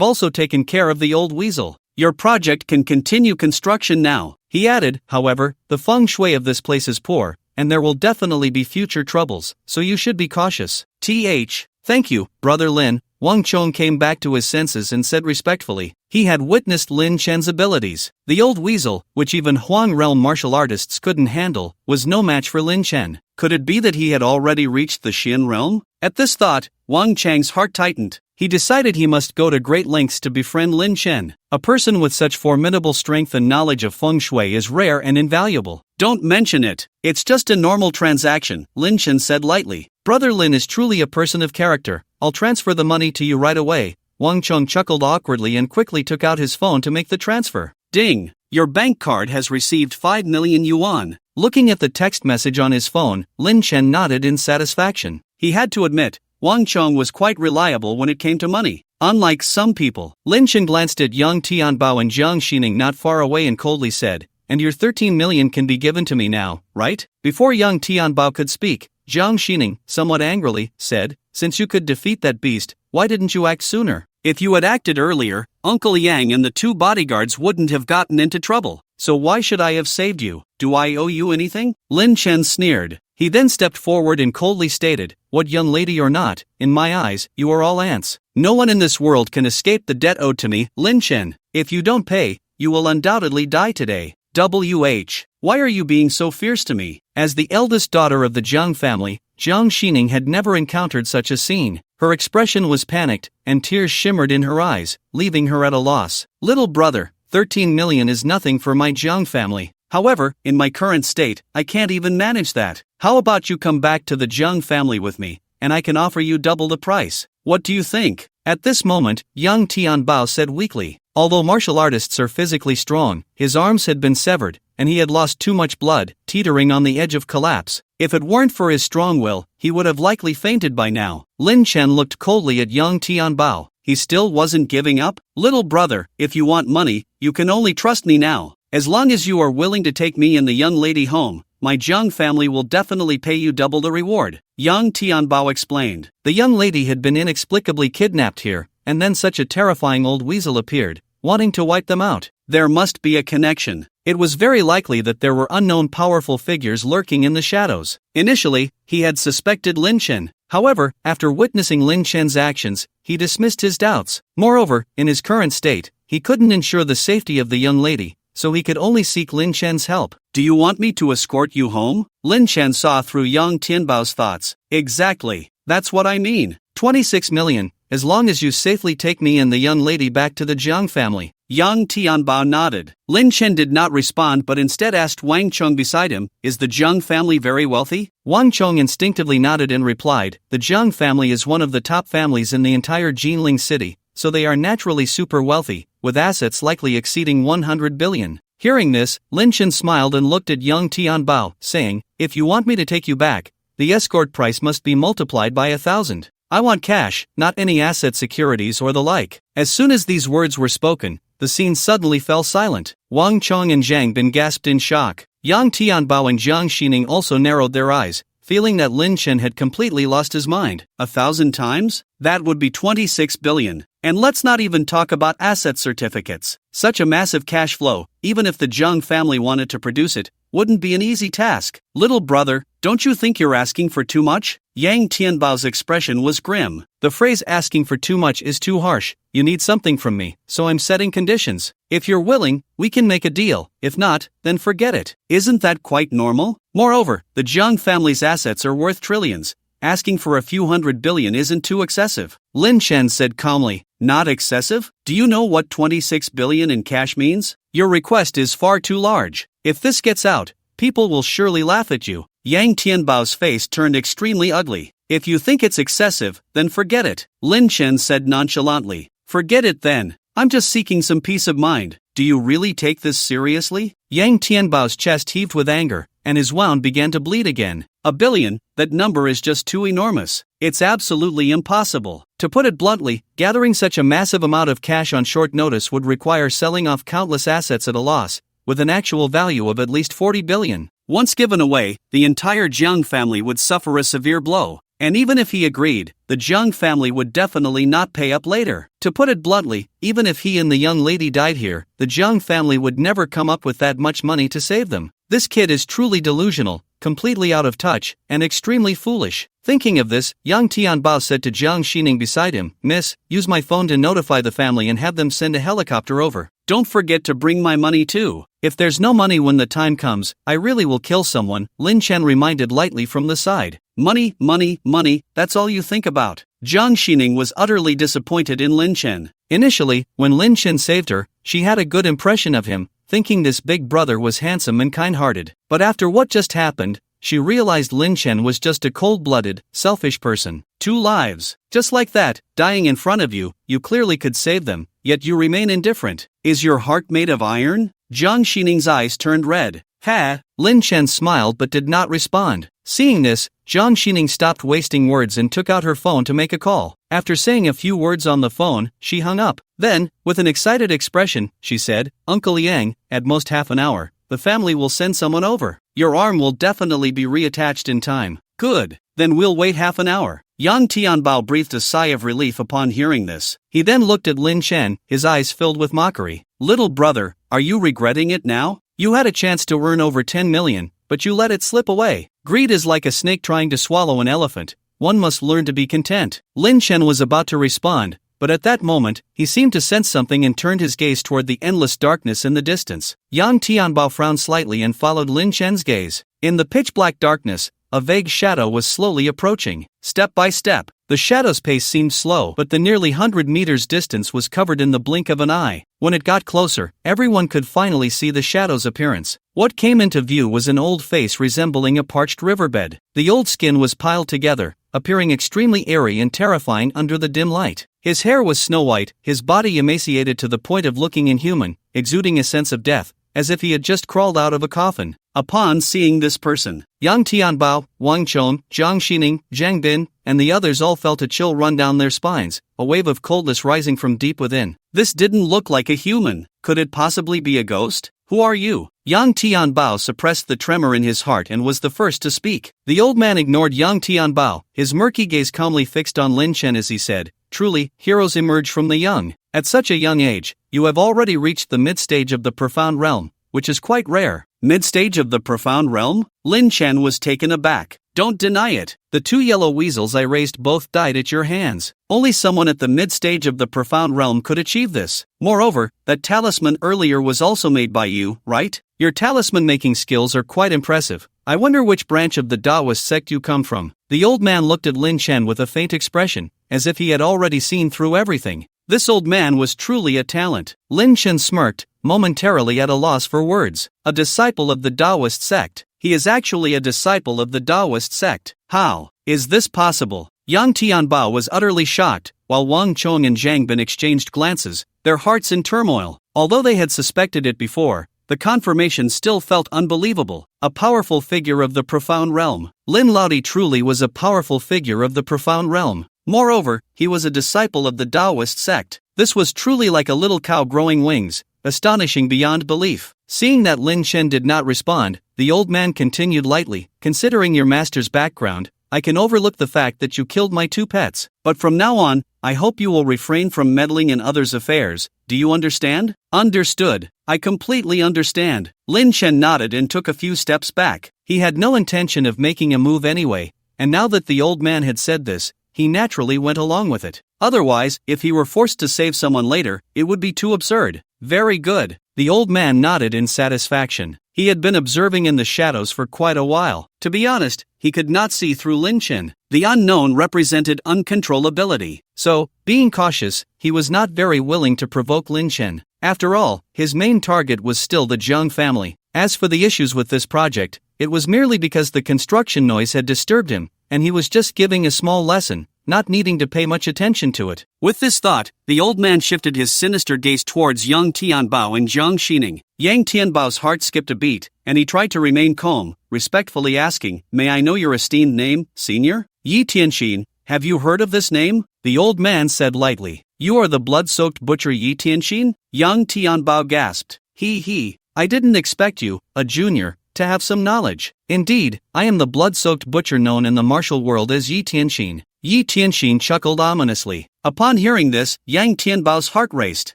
B: also taken care of the old weasel. Your project can continue construction now. He added, however, the feng shui of this place is poor, and there will definitely be future troubles, so you should be cautious. Thank you, Brother Lin. Wang Chong came back to his senses and said respectfully. He had witnessed Lin Chen's abilities. The old weasel, which even Huang realm martial artists couldn't handle, was no match for Lin Chen. Could it be that he had already reached the Xin realm? At this thought, Wang Chang's heart tightened. He decided he must go to great lengths to befriend Lin Chen. A person with such formidable strength and knowledge of feng shui is rare and invaluable. Don't mention it. It's just a normal transaction, Lin Chen said lightly. Brother Lin is truly a person of character. I'll transfer the money to you right away. Wang Chong chuckled awkwardly and quickly took out his phone to make the transfer. Ding! Your bank card has received 5 million yuan. Looking at the text message on his phone, Lin Chen nodded in satisfaction. He had to admit, Wang Chong was quite reliable when it came to money. Unlike some people. Lin Chen glanced at Yang Tianbao and Jiang Xining not far away and coldly said, and your 13 million can be given to me now, right? Before Yang Tianbao could speak, Jiang Xining, somewhat angrily, said, since you could defeat that beast, why didn't you act sooner? If you had acted earlier, Uncle Yang and the 2 bodyguards wouldn't have gotten into trouble. So why should I have saved you? Do I owe you anything? Lin Chen sneered. He then stepped forward and coldly stated, what young lady or not, in my eyes, you are all ants. No one in this world can escape the debt owed to me, Lin Chen. If you don't pay, you will undoubtedly die today. Why are you being so fierce to me? As the eldest daughter of the Jiang family, Jiang Xining had never encountered such a scene. Her expression was panicked, and tears shimmered in her eyes, leaving her at a loss. Little brother, 13 million is nothing for my Jiang family. However, in my current state, I can't even manage that. How about you come back to the Jiang family with me, and I can offer you double the price? What do you think? At this moment, Yang Tianbao said weakly. Although martial artists are physically strong, his arms had been severed, and he had lost too much blood, teetering on the edge of collapse. If it weren't for his strong will, he would have likely fainted by now. Lin Chen looked coldly at Yang Tianbao. He still wasn't giving up? Little brother, if you want money, you can only trust me now. As long as you are willing to take me and the young lady home, my Jiang family will definitely pay you double the reward, Yang Tianbao explained. The young lady had been inexplicably kidnapped here, and then such a terrifying old weasel appeared, wanting to wipe them out. There must be a connection. It was very likely that there were unknown powerful figures lurking in the shadows. Initially, he had suspected Lin Chen. However, after witnessing Lin Chen's actions, he dismissed his doubts. Moreover, in his current state, he couldn't ensure the safety of the young lady, so he could only seek Lin Chen's help. Do you want me to escort you home? Lin Chen saw through Yang Tianbao's thoughts. Exactly. That's what I mean. 26 million, as long as you safely take me and the young lady back to the Jiang family. Yang Tianbao nodded. Lin Chen did not respond but instead asked Wang Chong beside him, is the Jiang family very wealthy? Wang Chong instinctively nodded and replied, the Jiang family is one of the top families in the entire Jinling city, so they are naturally super wealthy, with assets likely exceeding 100 billion. Hearing this, Lin Chen smiled and looked at Yang Tianbao, saying, if you want me to take you back, the escort price must be multiplied by 1,000. I want cash, not any asset securities or the like. As soon as these words were spoken, the scene suddenly fell silent. Wang Chong and Zhang Bin gasped in shock. Yang Tianbao and Jiang Xining also narrowed their eyes, feeling that Lin Chen had completely lost his mind. 1,000 times? That would be 26 billion. And let's not even talk about asset certificates. Such a massive cash flow, even if the Jiang family wanted to produce it, wouldn't be an easy task. Little brother, don't you think you're asking for too much? Yang Tianbao's expression was grim. The phrase asking for too much is too harsh. You need something from me, so I'm setting conditions. If you're willing, we can make a deal. If not, then forget it. Isn't that quite normal? Moreover, the Jiang family's assets are worth trillions. Asking for a few $100 billion isn't too excessive. Lin Chen said calmly. Not excessive? Do you know what $26 billion in cash means? Your request is far too large. If this gets out, people will surely laugh at you. Yang Tianbao's face turned extremely ugly. If you think it's excessive, then forget it, Lin Chen said nonchalantly. Forget it then. I'm just seeking some peace of mind. Do you really take this seriously? Yang Tianbao's chest heaved with anger, and his wound began to bleed again. $1 billion, that number is just too enormous. It's absolutely impossible. To put it bluntly, gathering such a massive amount of cash on short notice would require selling off countless assets at a loss, with an actual value of at least $40 billion. Once given away, the entire Jiang family would suffer a severe blow. And even if he agreed, the Jiang family would definitely not pay up later. To put it bluntly, even if he and the young lady died here, the Jiang family would never come up with that much money to save them. This kid is truly delusional, completely out of touch, and extremely foolish. Thinking of this, Yang Tianbao said to Jiang Xining beside him, Miss, use my phone to notify the family and have them send a helicopter over. Don't forget to bring my money too. If there's no money when the time comes, I really will kill someone, Lin Chen reminded lightly from the side. Money, money, money, that's all you think about. Jiang Xining was utterly disappointed in Lin Chen. Initially, when Lin Chen saved her, she had a good impression of him, thinking this big brother was handsome and kind-hearted. But after what just happened, she realized Lin Chen was just a cold-blooded, selfish person. 2 lives. Just like that, dying in front of you, you clearly could save them, yet you remain indifferent. Is your heart made of iron? Jiang Xining's eyes turned red. Ha! Lin Chen smiled but did not respond. Seeing this, Jiang Xining stopped wasting words and took out her phone to make a call. After saying a few words on the phone, she hung up. Then, with an excited expression, she said, Uncle Yang, at most half an hour, the family will send someone over. Your arm will definitely be reattached in time. Good. Then we'll wait half an hour. Yang Tianbao breathed a sigh of relief upon hearing this. He then looked at Lin Chen, his eyes filled with mockery. Little brother, are you regretting it now? You had a chance to earn over 10 million, but you let it slip away. Greed is like a snake trying to swallow an elephant. One must learn to be content. Lin Chen was about to respond, but at that moment, he seemed to sense something and turned his gaze toward the endless darkness in the distance. Yang Tianbao frowned slightly and followed Lin Chen's gaze. In the pitch-black darkness, a vague shadow was slowly approaching. Step by step, the shadow's pace seemed slow, but the nearly 100 meters distance was covered in the blink of an eye. When it got closer, everyone could finally see the shadow's appearance. What came into view was an old face resembling a parched riverbed. The old skin was piled together, appearing extremely airy and terrifying under the dim light. His hair was snow-white, his body emaciated to the point of looking inhuman, exuding a sense of death, as if he had just crawled out of a coffin. Upon seeing this person, Yang Tianbao, Wang Chong, Jiang Xining, Zhang Bin, and the others all felt a chill run down their spines, a wave of coldness rising from deep within. This didn't look like a human. Could it possibly be a ghost? Who are you? Yang Tianbao suppressed the tremor in his heart and was the first to speak. The old man ignored Yang Tianbao, his murky gaze calmly fixed on Lin Chen as he said, Truly, heroes emerge from the young. At such a young age, you have already reached the mid-stage of the profound realm, which is quite rare. Mid-stage of the profound realm? Lin Chen was taken aback. Don't deny it. The 2 yellow weasels I raised both died at your hands. Only someone at the mid-stage of the profound realm could achieve this. Moreover, that talisman earlier was also made by you, right? Your talisman-making skills are quite impressive. I wonder which branch of the Taoist sect you come from. The old man looked at Lin Chen with a faint expression, as if he had already seen through everything. This old man was truly a talent. Lin Chen smirked, momentarily at a loss for words. A disciple of the Taoist sect. He is actually a disciple of the Taoist sect. How is this possible? Yang Tianbao was utterly shocked, while Wang Chong and Zhang Bin exchanged glances, their hearts in turmoil. Although they had suspected it before, the confirmation still felt unbelievable. A powerful figure of the profound realm. Lin Laodi truly was a powerful figure of the profound realm. Moreover, he was a disciple of the Taoist sect. This was truly like a little cow growing wings, astonishing beyond belief. Seeing that Lin Chen did not respond, the old man continued lightly, considering your master's background, I can overlook the fact that you killed my 2 pets. But from now on, I hope you will refrain from meddling in others' affairs. Do you understand? Understood. I completely understand. Lin Chen nodded and took a few steps back. He had no intention of making a move anyway, and now that the old man had said this, he naturally went along with it. Otherwise, if he were forced to save someone later, it would be too absurd. Very good. The old man nodded in satisfaction. He had been observing in the shadows for quite a while. To be honest, he could not see through Lin Chen. The unknown represented uncontrollability. So, being cautious, he was not very willing to provoke Lin Chen. After all, his main target was still the Jiang family. As for the issues with this project, it was merely because the construction noise had disturbed him, and he was just giving a small lesson, not needing to pay much attention to it. With this thought, the old man shifted his sinister gaze towards Yang Tianbao and Zhang Xining. Yang Tianbao's heart skipped a beat, and he tried to remain calm, respectfully asking, "May I know your esteemed name, senior?" "Yi Tianxin, have you heard of this name?" the old man said lightly. "You are the blood-soaked butcher Yi Tianxin?" Yang Tianbao gasped. He, I didn't expect you, a junior, to have some knowledge. Indeed, I am the blood-soaked butcher known in the martial world as Yi Tianxin. Yi Tianxin chuckled ominously. Upon hearing this, Yang Tianbao's heart raced.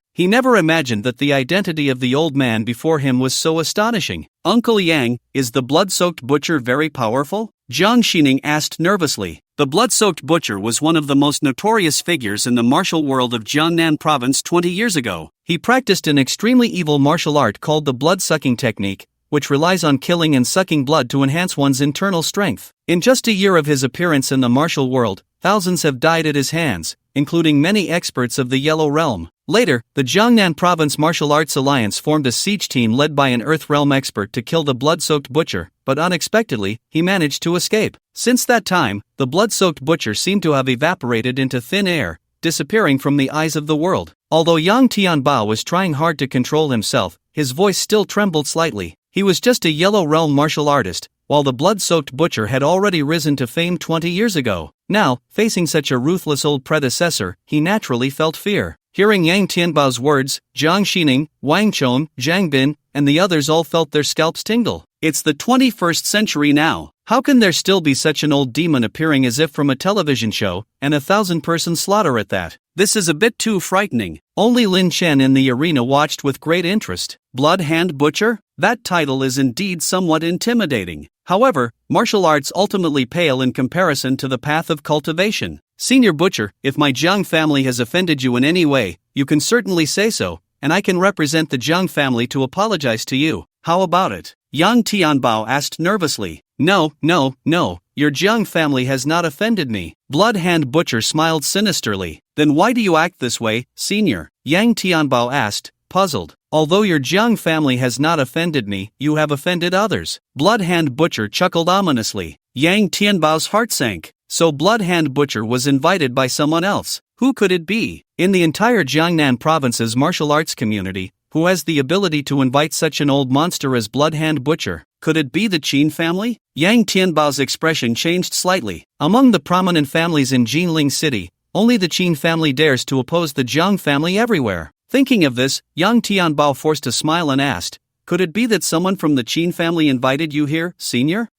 B: He never imagined that the identity of the old man before him was so astonishing. "Uncle Yang, is the blood-soaked butcher very powerful?" Zhang Xining asked nervously. The blood-soaked butcher was one of the most notorious figures in the martial world of Jiangnan province 20 years ago. He practiced an extremely evil martial art called the blood-sucking technique, which relies on killing and sucking blood to enhance one's internal strength. In just a year of his appearance in the martial world, thousands have died at his hands, including many experts of the Yellow Realm. Later, the Jiangnan Province Martial Arts Alliance formed a siege team led by an Earth Realm expert to kill the blood-soaked butcher, but unexpectedly, he managed to escape. Since that time, the blood-soaked butcher seemed to have evaporated into thin air, disappearing from the eyes of the world. Although Yang Tianbao was trying hard to control himself, his voice still trembled slightly. He was just a Yellow Realm martial artist, while the blood-soaked butcher had already risen to fame 20 years ago. Now, facing such a ruthless old predecessor, he naturally felt fear. Hearing Yang Tianbao's words, Zhang Xining, Wang Chong, Zhang Bin, and the others all felt their scalps tingle. It's the 21st century now. How can there still be such an old demon appearing as if from a television show, and a 1,000-person slaughter at that? This is a bit too frightening. Only Lin Chen in the arena watched with great interest. Blood Hand Butcher? That title is indeed somewhat intimidating. However, martial arts ultimately pale in comparison to the path of cultivation. Senior Butcher, if my Jiang family has offended you in any way, you can certainly say so, and I can represent the Jiang family to apologize to you. How about it? Yang Tianbao asked nervously. No, your Jiang family has not offended me. Blood Hand Butcher smiled sinisterly. Then why do you act this way, senior? Yang Tianbao asked, puzzled. Although your Jiang family has not offended me, you have offended others. Blood Hand Butcher chuckled ominously. Yang Tianbao's heart sank. So Blood Hand Butcher was invited by someone else. Who could it be? In the entire Jiangnan province's martial arts community, who has the ability to invite such an old monster as Blood Hand Butcher? Could it be the Qin family? Yang Tianbao's expression changed slightly. Among the prominent families in Jinling City, only the Qin family dares to oppose the Jiang family everywhere. Thinking of this, Yang Tianbao forced a smile and asked, could it be that someone from the Qin family invited you here, senior?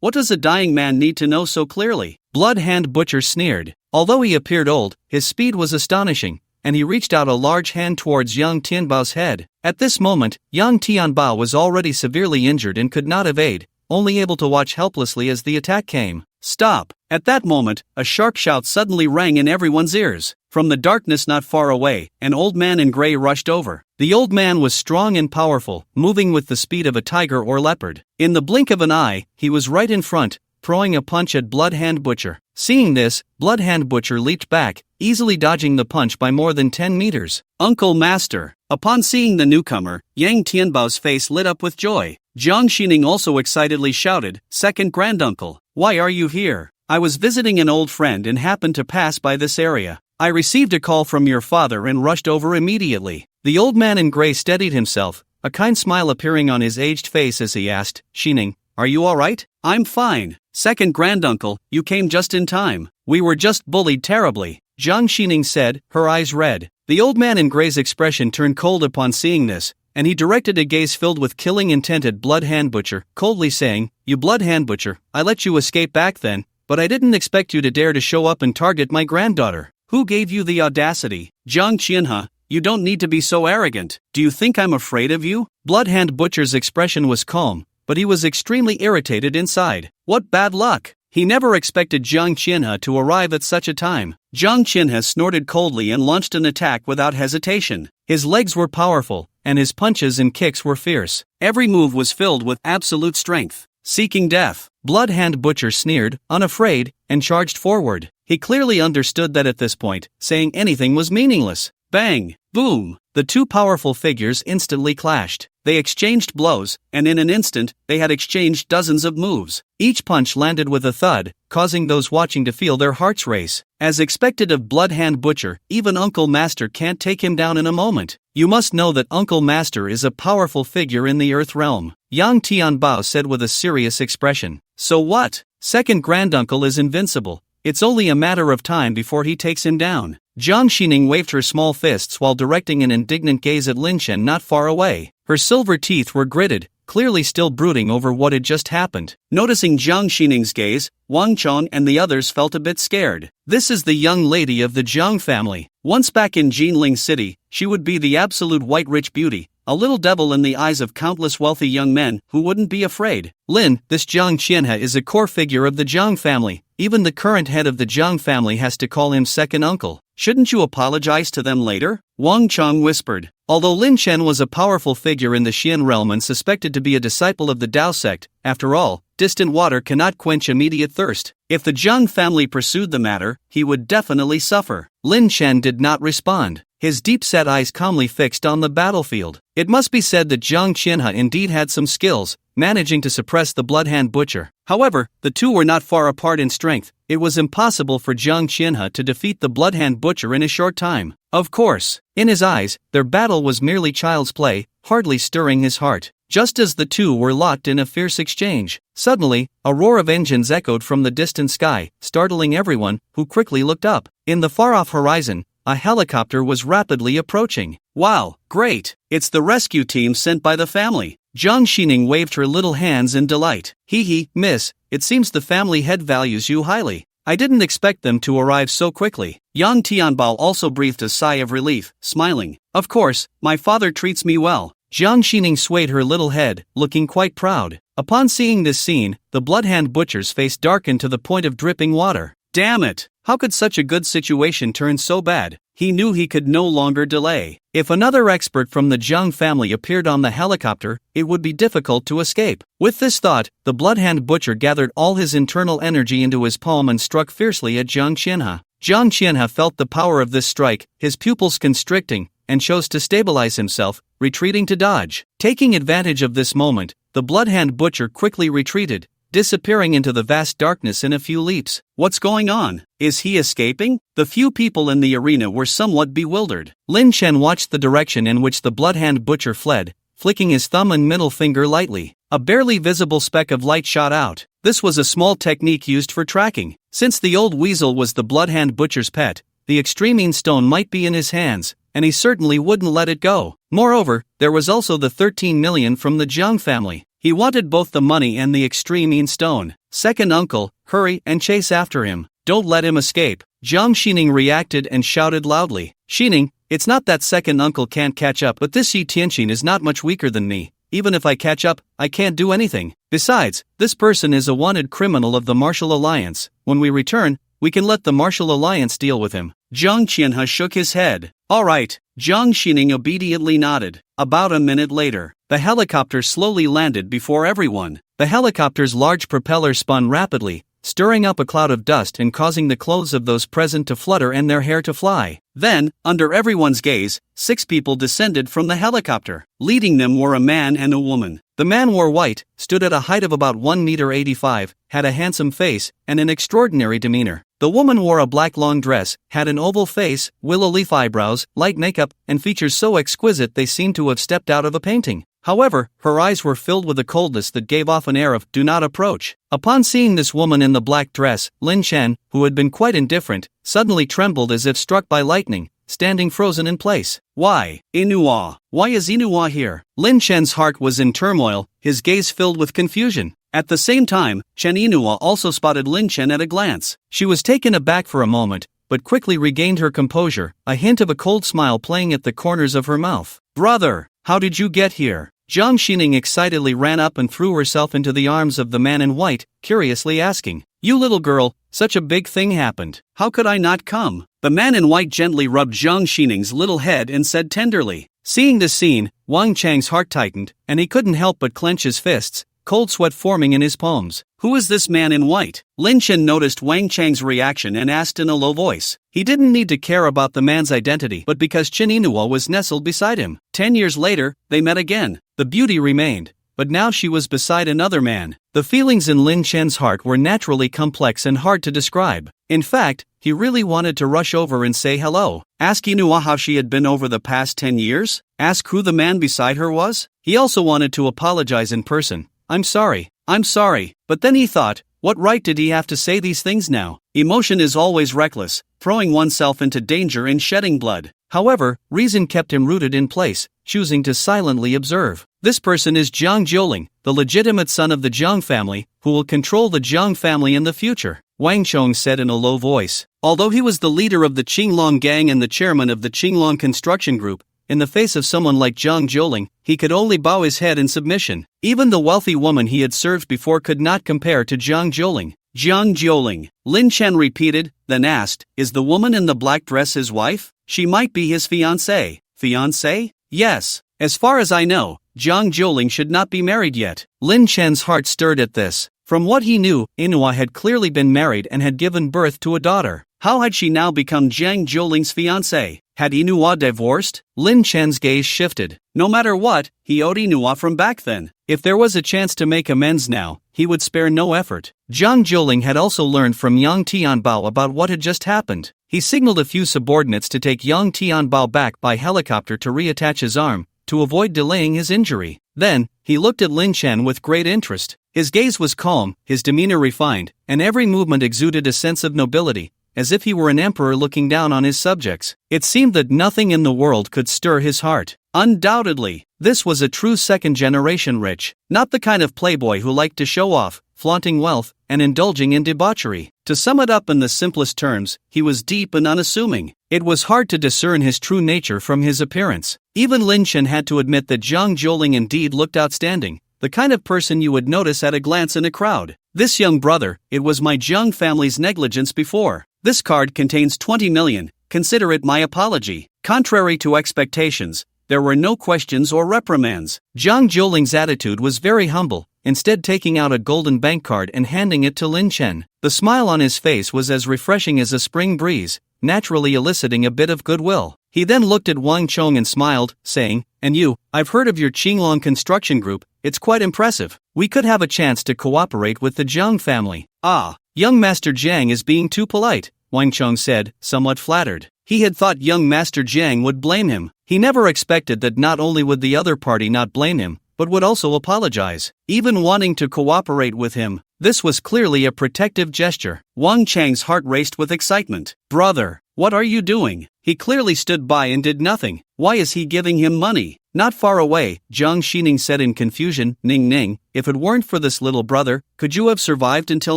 B: What does a dying man need to know so clearly? Blood Hand Butcher sneered. Although he appeared old, his speed was astonishing, and he reached out a large hand towards Yang Tianbao's head. At this moment, Yang Tianbao was already severely injured and could not evade, only able to watch helplessly as the attack came. Stop! At that moment, a sharp shout suddenly rang in everyone's ears. From the darkness not far away, an old man in gray rushed over. The old man was strong and powerful, moving with the speed of a tiger or leopard. In the blink of an eye, he was right in front, throwing a punch at Blood Hand Butcher. Seeing this, Blood Hand Butcher leaped back, easily dodging the punch by more than 10 meters. Uncle Master! Upon seeing the newcomer, Yang Tianbao's face lit up with joy. Zhang Xining also excitedly shouted, Second Granduncle, why are you here? I was visiting an old friend and happened to pass by this area. I received a call from your father and rushed over immediately. The old man in gray steadied himself, a kind smile appearing on his aged face as he asked, Xining, are you alright? I'm fine. Second Granduncle, you came just in time. We were just bullied terribly. Zhang Xining said, her eyes red. The old man in gray's expression turned cold upon seeing this, and he directed a gaze filled with killing intent at Blood Hand Butcher, coldly saying, You Blood Hand Butcher, I let you escape back then, but I didn't expect you to dare to show up and target my granddaughter. Who gave you the audacity? Jiang Qianhe, you don't need to be so arrogant. Do you think I'm afraid of you? Bloodhand Butcher's expression was calm, but he was extremely irritated inside. What bad luck! He never expected Jiang Qianhe to arrive at such a time. Jiang Qianhe snorted coldly and launched an attack without hesitation. His legs were powerful, and his punches and kicks were fierce. Every move was filled with absolute strength. Seeking death, Bloodhand Butcher sneered, unafraid, and charged forward. He clearly understood that at this point, saying anything was meaningless. Bang! Boom! The two powerful figures instantly clashed. They exchanged blows, and in an instant, they had exchanged dozens of moves. Each punch landed with a thud, causing those watching to feel their hearts race. As expected of Bloodhand Butcher, even Uncle Master can't take him down in a moment. You must know that Uncle Master is a powerful figure in the Earth realm, Yang Tianbao said with a serious expression. So what? Second granduncle is invincible. It's only a matter of time before he takes him down. Jiang Xining waved her small fists while directing an indignant gaze at Lin Shen not far away. Her silver teeth were gritted, clearly still brooding over what had just happened. Noticing Jiang Xining's gaze, Wang Chong and the others felt a bit scared. This is the young lady of the Jiang family. Once back in Jinling City, she would be the absolute white rich beauty, a little devil in the eyes of countless wealthy young men who wouldn't be afraid. Lin, this Jiang Qianhe is a core figure of the Jiang family. Even the current head of the Jiang family has to call him second uncle. Shouldn't you apologize to them later? Wang Chong whispered. Although Lin Shen was a powerful figure in the Xian realm and suspected to be a disciple of the Dao sect, after all, distant water cannot quench immediate thirst. If the Jiang family pursued the matter, he would definitely suffer. Lin Shen did not respond, his deep-set eyes calmly fixed on the battlefield. It must be said that Jiang Qianhe indeed had some skills, managing to suppress the Bloodhand Butcher. However, the two were not far apart in strength. It was impossible for Jiang Qianhe to defeat the Bloodhand Butcher in a short time. Of course, in his eyes, their battle was merely child's play, hardly stirring his heart. Just as the two were locked in a fierce exchange, suddenly, a roar of engines echoed from the distant sky, startling everyone, who quickly looked up. In the far-off horizon, a helicopter was rapidly approaching. Wow, great! It's the rescue team sent by the family. Jiang Xining waved her little hands in delight. Hee, miss, it seems the family head values you highly. I didn't expect them to arrive so quickly. Yang Tianbao also breathed a sigh of relief, smiling. Of course, my father treats me well. Jiang Xining swayed her little head, looking quite proud. Upon seeing this scene, the Bloodhand Butcher's face darkened to the point of dripping water. Damn it! How could such a good situation turn so bad? He knew he could no longer delay. If another expert from the Jiang family appeared on the helicopter, it would be difficult to escape. With this thought, the Bloodhand Butcher gathered all his internal energy into his palm and struck fiercely at Jiang Qianhe. Jiang Qianhe felt the power of this strike, his pupils constricting, and chose to stabilize himself, retreating to dodge. Taking advantage of this moment, the Bloodhand Butcher quickly retreated, disappearing into the vast darkness in a few leaps. What's going on? Is he escaping? The few people in the arena were somewhat bewildered. Lin Shen watched the direction in which the Bloodhand Butcher fled, flicking his thumb and middle finger lightly. A barely visible speck of light shot out. This was a small technique used for tracking. Since the old weasel was the Bloodhand Butcher's pet, the extremine stone might be in his hands, and he certainly wouldn't let it go. Moreover, there was also the 13 million from the Jiang family. He wanted both the money and the extremine stone. Second uncle, hurry and chase after him. Don't let him escape. Jiang Xining reacted and shouted loudly. Xining, it's not that second uncle can't catch up, but this Yi Tianxin is not much weaker than me. Even if I catch up, I can't do anything. Besides, this person is a wanted criminal of the Martial Alliance. When we return, we can let the Martial Alliance deal with him. Jiang Qianhe shook his head. All right. Jiang Xining obediently nodded. About a minute later, the helicopter slowly landed before everyone. The helicopter's large propeller spun rapidly, stirring up a cloud of dust and causing the clothes of those present to flutter and their hair to fly. Then, under everyone's gaze, 6 people descended from the helicopter. Leading them were a man and a woman. The man wore white, stood at a height of about 1.85 meters, had a handsome face, and an extraordinary demeanor. The woman wore a black long dress, had an oval face, willow leaf eyebrows, light makeup, and features so exquisite they seemed to have stepped out of a painting. However, her eyes were filled with a coldness that gave off an air of "do not approach." Upon seeing this woman in the black dress, Lin Shen, who had been quite indifferent, suddenly trembled as if struck by lightning, standing frozen in place. Why? Inua. Why is Inua here? Lin Shen's heart was in turmoil, his gaze filled with confusion. At the same time, Chen Yinhua also spotted Lin Chen at a glance. She was taken aback for a moment, but quickly regained her composure, a hint of a cold smile playing at the corners of her mouth. "Brother, how did you get here?" Jiang Xining excitedly ran up and threw herself into the arms of the man in white, curiously asking, "You little girl, such a big thing happened. How could I not come?" The man in white gently rubbed Jiang Xining's little head and said tenderly. Seeing this scene, Wang Chang's heart tightened, and he couldn't help but clench his fists, cold sweat forming in his palms. "Who is this man in white?" Lin Chen noticed Wang Chang's reaction and asked in a low voice. He didn't need to care about the man's identity, but because Chen Yinhua was nestled beside him. 10 years later, they met again. The beauty remained, but now she was beside another man. The feelings in Lin Chen's heart were naturally complex and hard to describe. In fact, he really wanted to rush over and say hello, ask Yinhua how she had been over the past 10 years, ask who the man beside her was. He also wanted to apologize in person. I'm sorry, but then he thought, what right did he have to say these things now? Emotion is always reckless, throwing oneself into danger and shedding blood. However, reason kept him rooted in place, choosing to silently observe. This person is Jiang Jiuling, the legitimate son of the Jiang family, who will control the Jiang family in the future, Wang Chong said in a low voice. Although he was the leader of the Qinglong gang and the chairman of the Qinglong construction group, in the face of someone like Jiang Jiuling, he could only bow his head in submission. Even the wealthy woman he had served before could not compare to Jiang Jiuling. Jiang Jiuling, Lin Chen repeated, then asked, is the woman in the black dress his wife? She might be his fiancée. Fiancée? Yes. As far as I know, Jiang Jiuling should not be married yet. Lin Chen's heart stirred at this. From what he knew, Yinhua had clearly been married and had given birth to a daughter. How had she now become Jiang Jiuling's fiancée? Had Yinhua divorced? Lin Chen's gaze shifted. No matter what, he owed Yinhua from back then. If there was a chance to make amends now, he would spare no effort. Jiang Jiuling had also learned from Yang Tianbao about what had just happened. He signaled a few subordinates to take Yang Tianbao back by helicopter to reattach his arm, to avoid delaying his injury. Then, he looked at Lin Chen with great interest. His gaze was calm, his demeanor refined, and every movement exuded a sense of nobility, as if he were an emperor looking down on his subjects. It seemed that nothing in the world could stir his heart. Undoubtedly, this was a true second-generation rich, not the kind of playboy who liked to show off, flaunting wealth, and indulging in debauchery. To sum it up in the simplest terms, he was deep and unassuming. It was hard to discern his true nature from his appearance. Even Lin Chen had to admit that Jiang Jiuling indeed looked outstanding, the kind of person you would notice at a glance in a crowd. This young brother, it was my Jiang family's negligence before. This card contains 20 million, consider it my apology. Contrary to expectations, there were no questions or reprimands. Jiang Jiuling's attitude was very humble, instead taking out a golden bank card and handing it to Lin Chen. The smile on his face was as refreshing as a spring breeze, naturally eliciting a bit of goodwill. He then looked at Wang Chong and smiled, saying, and you, I've heard of your Qinglong construction group, it's quite impressive. We could have a chance to cooperate with the Jiang family. Ah, young Master Jiang is being too polite, Wang Chong said, somewhat flattered. He had thought young Master Jiang would blame him. He never expected that not only would the other party not blame him, but would also apologize, even wanting to cooperate with him. This was clearly a protective gesture. Wang Chang's heart raced with excitement. Brother, what are you doing? He clearly stood by and did nothing. Why is he giving him money? Not far away, Jiang Xining said in confusion, Ning Ning, if it weren't for this little brother, could you have survived until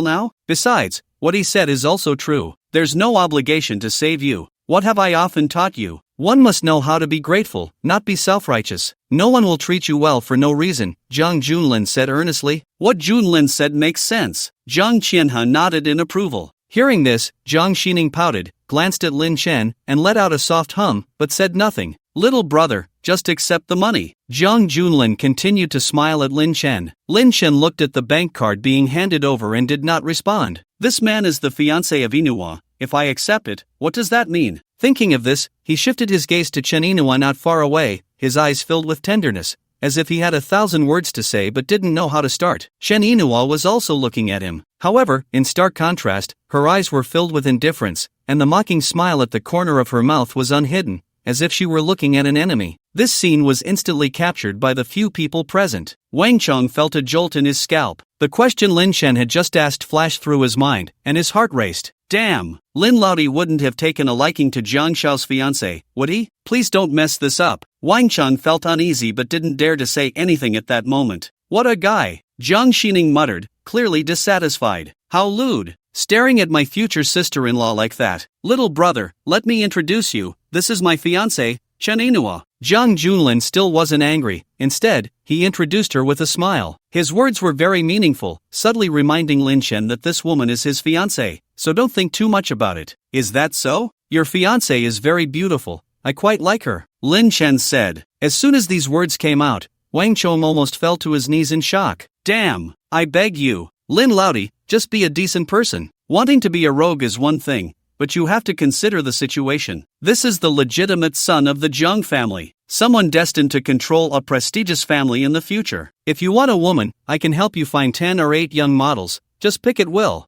B: now? Besides, what he said is also true. There's no obligation to save you. What have I often taught you? One must know how to be grateful, not be self-righteous. No one will treat you well for no reason, Jiang Junlin said earnestly. What Junlin said makes sense. Jiang Qianhe nodded in approval. Hearing this, Jiang Xining pouted, glanced at Lin Chen, and let out a soft hum, but said nothing. Little brother, just accept the money. Jiang Junlin continued to smile at Lin Chen. Lin Chen looked at the bank card being handed over and did not respond. This man is the fiancé of Yinhua. If I accept it, what does that mean? Thinking of this, he shifted his gaze to Chen Yinhua not far away, his eyes filled with tenderness, as if he had 1,000 words to say but didn't know how to start. Chen Yinhua was also looking at him. However, in stark contrast, her eyes were filled with indifference, and the mocking smile at the corner of her mouth was unhidden, as if she were looking at an enemy. This scene was instantly captured by the few people present. Wang Chong felt a jolt in his scalp. The question Lin Chen had just asked flashed through his mind, and his heart raced. Damn! Lin Laodi wouldn't have taken a liking to Jiang Xiao's fiancé, would he? Please don't mess this up. Wang Chong felt uneasy but didn't dare to say anything at that moment. What a guy! Jiang Xining muttered, clearly dissatisfied. How lewd. Staring at my future sister-in-law like that. Little brother, let me introduce you, this is my fiancée, Chen Inua. Jiang Junlin still wasn't angry, instead, he introduced her with a smile. His words were very meaningful, subtly reminding Lin Chen that this woman is his fiancée, so don't think too much about it. Is that so? Your fiancée is very beautiful, I quite like her, Lin Chen said. As soon as these words came out, Wang Chong almost fell to his knees in shock. Damn, I beg you, Lin Laudi, just be a decent person. Wanting to be a rogue is one thing, but you have to consider the situation. This is the legitimate son of the Jiang family, someone destined to control a prestigious family in the future. If you want a woman, I can help you find 10 or 8 young models, just pick at will.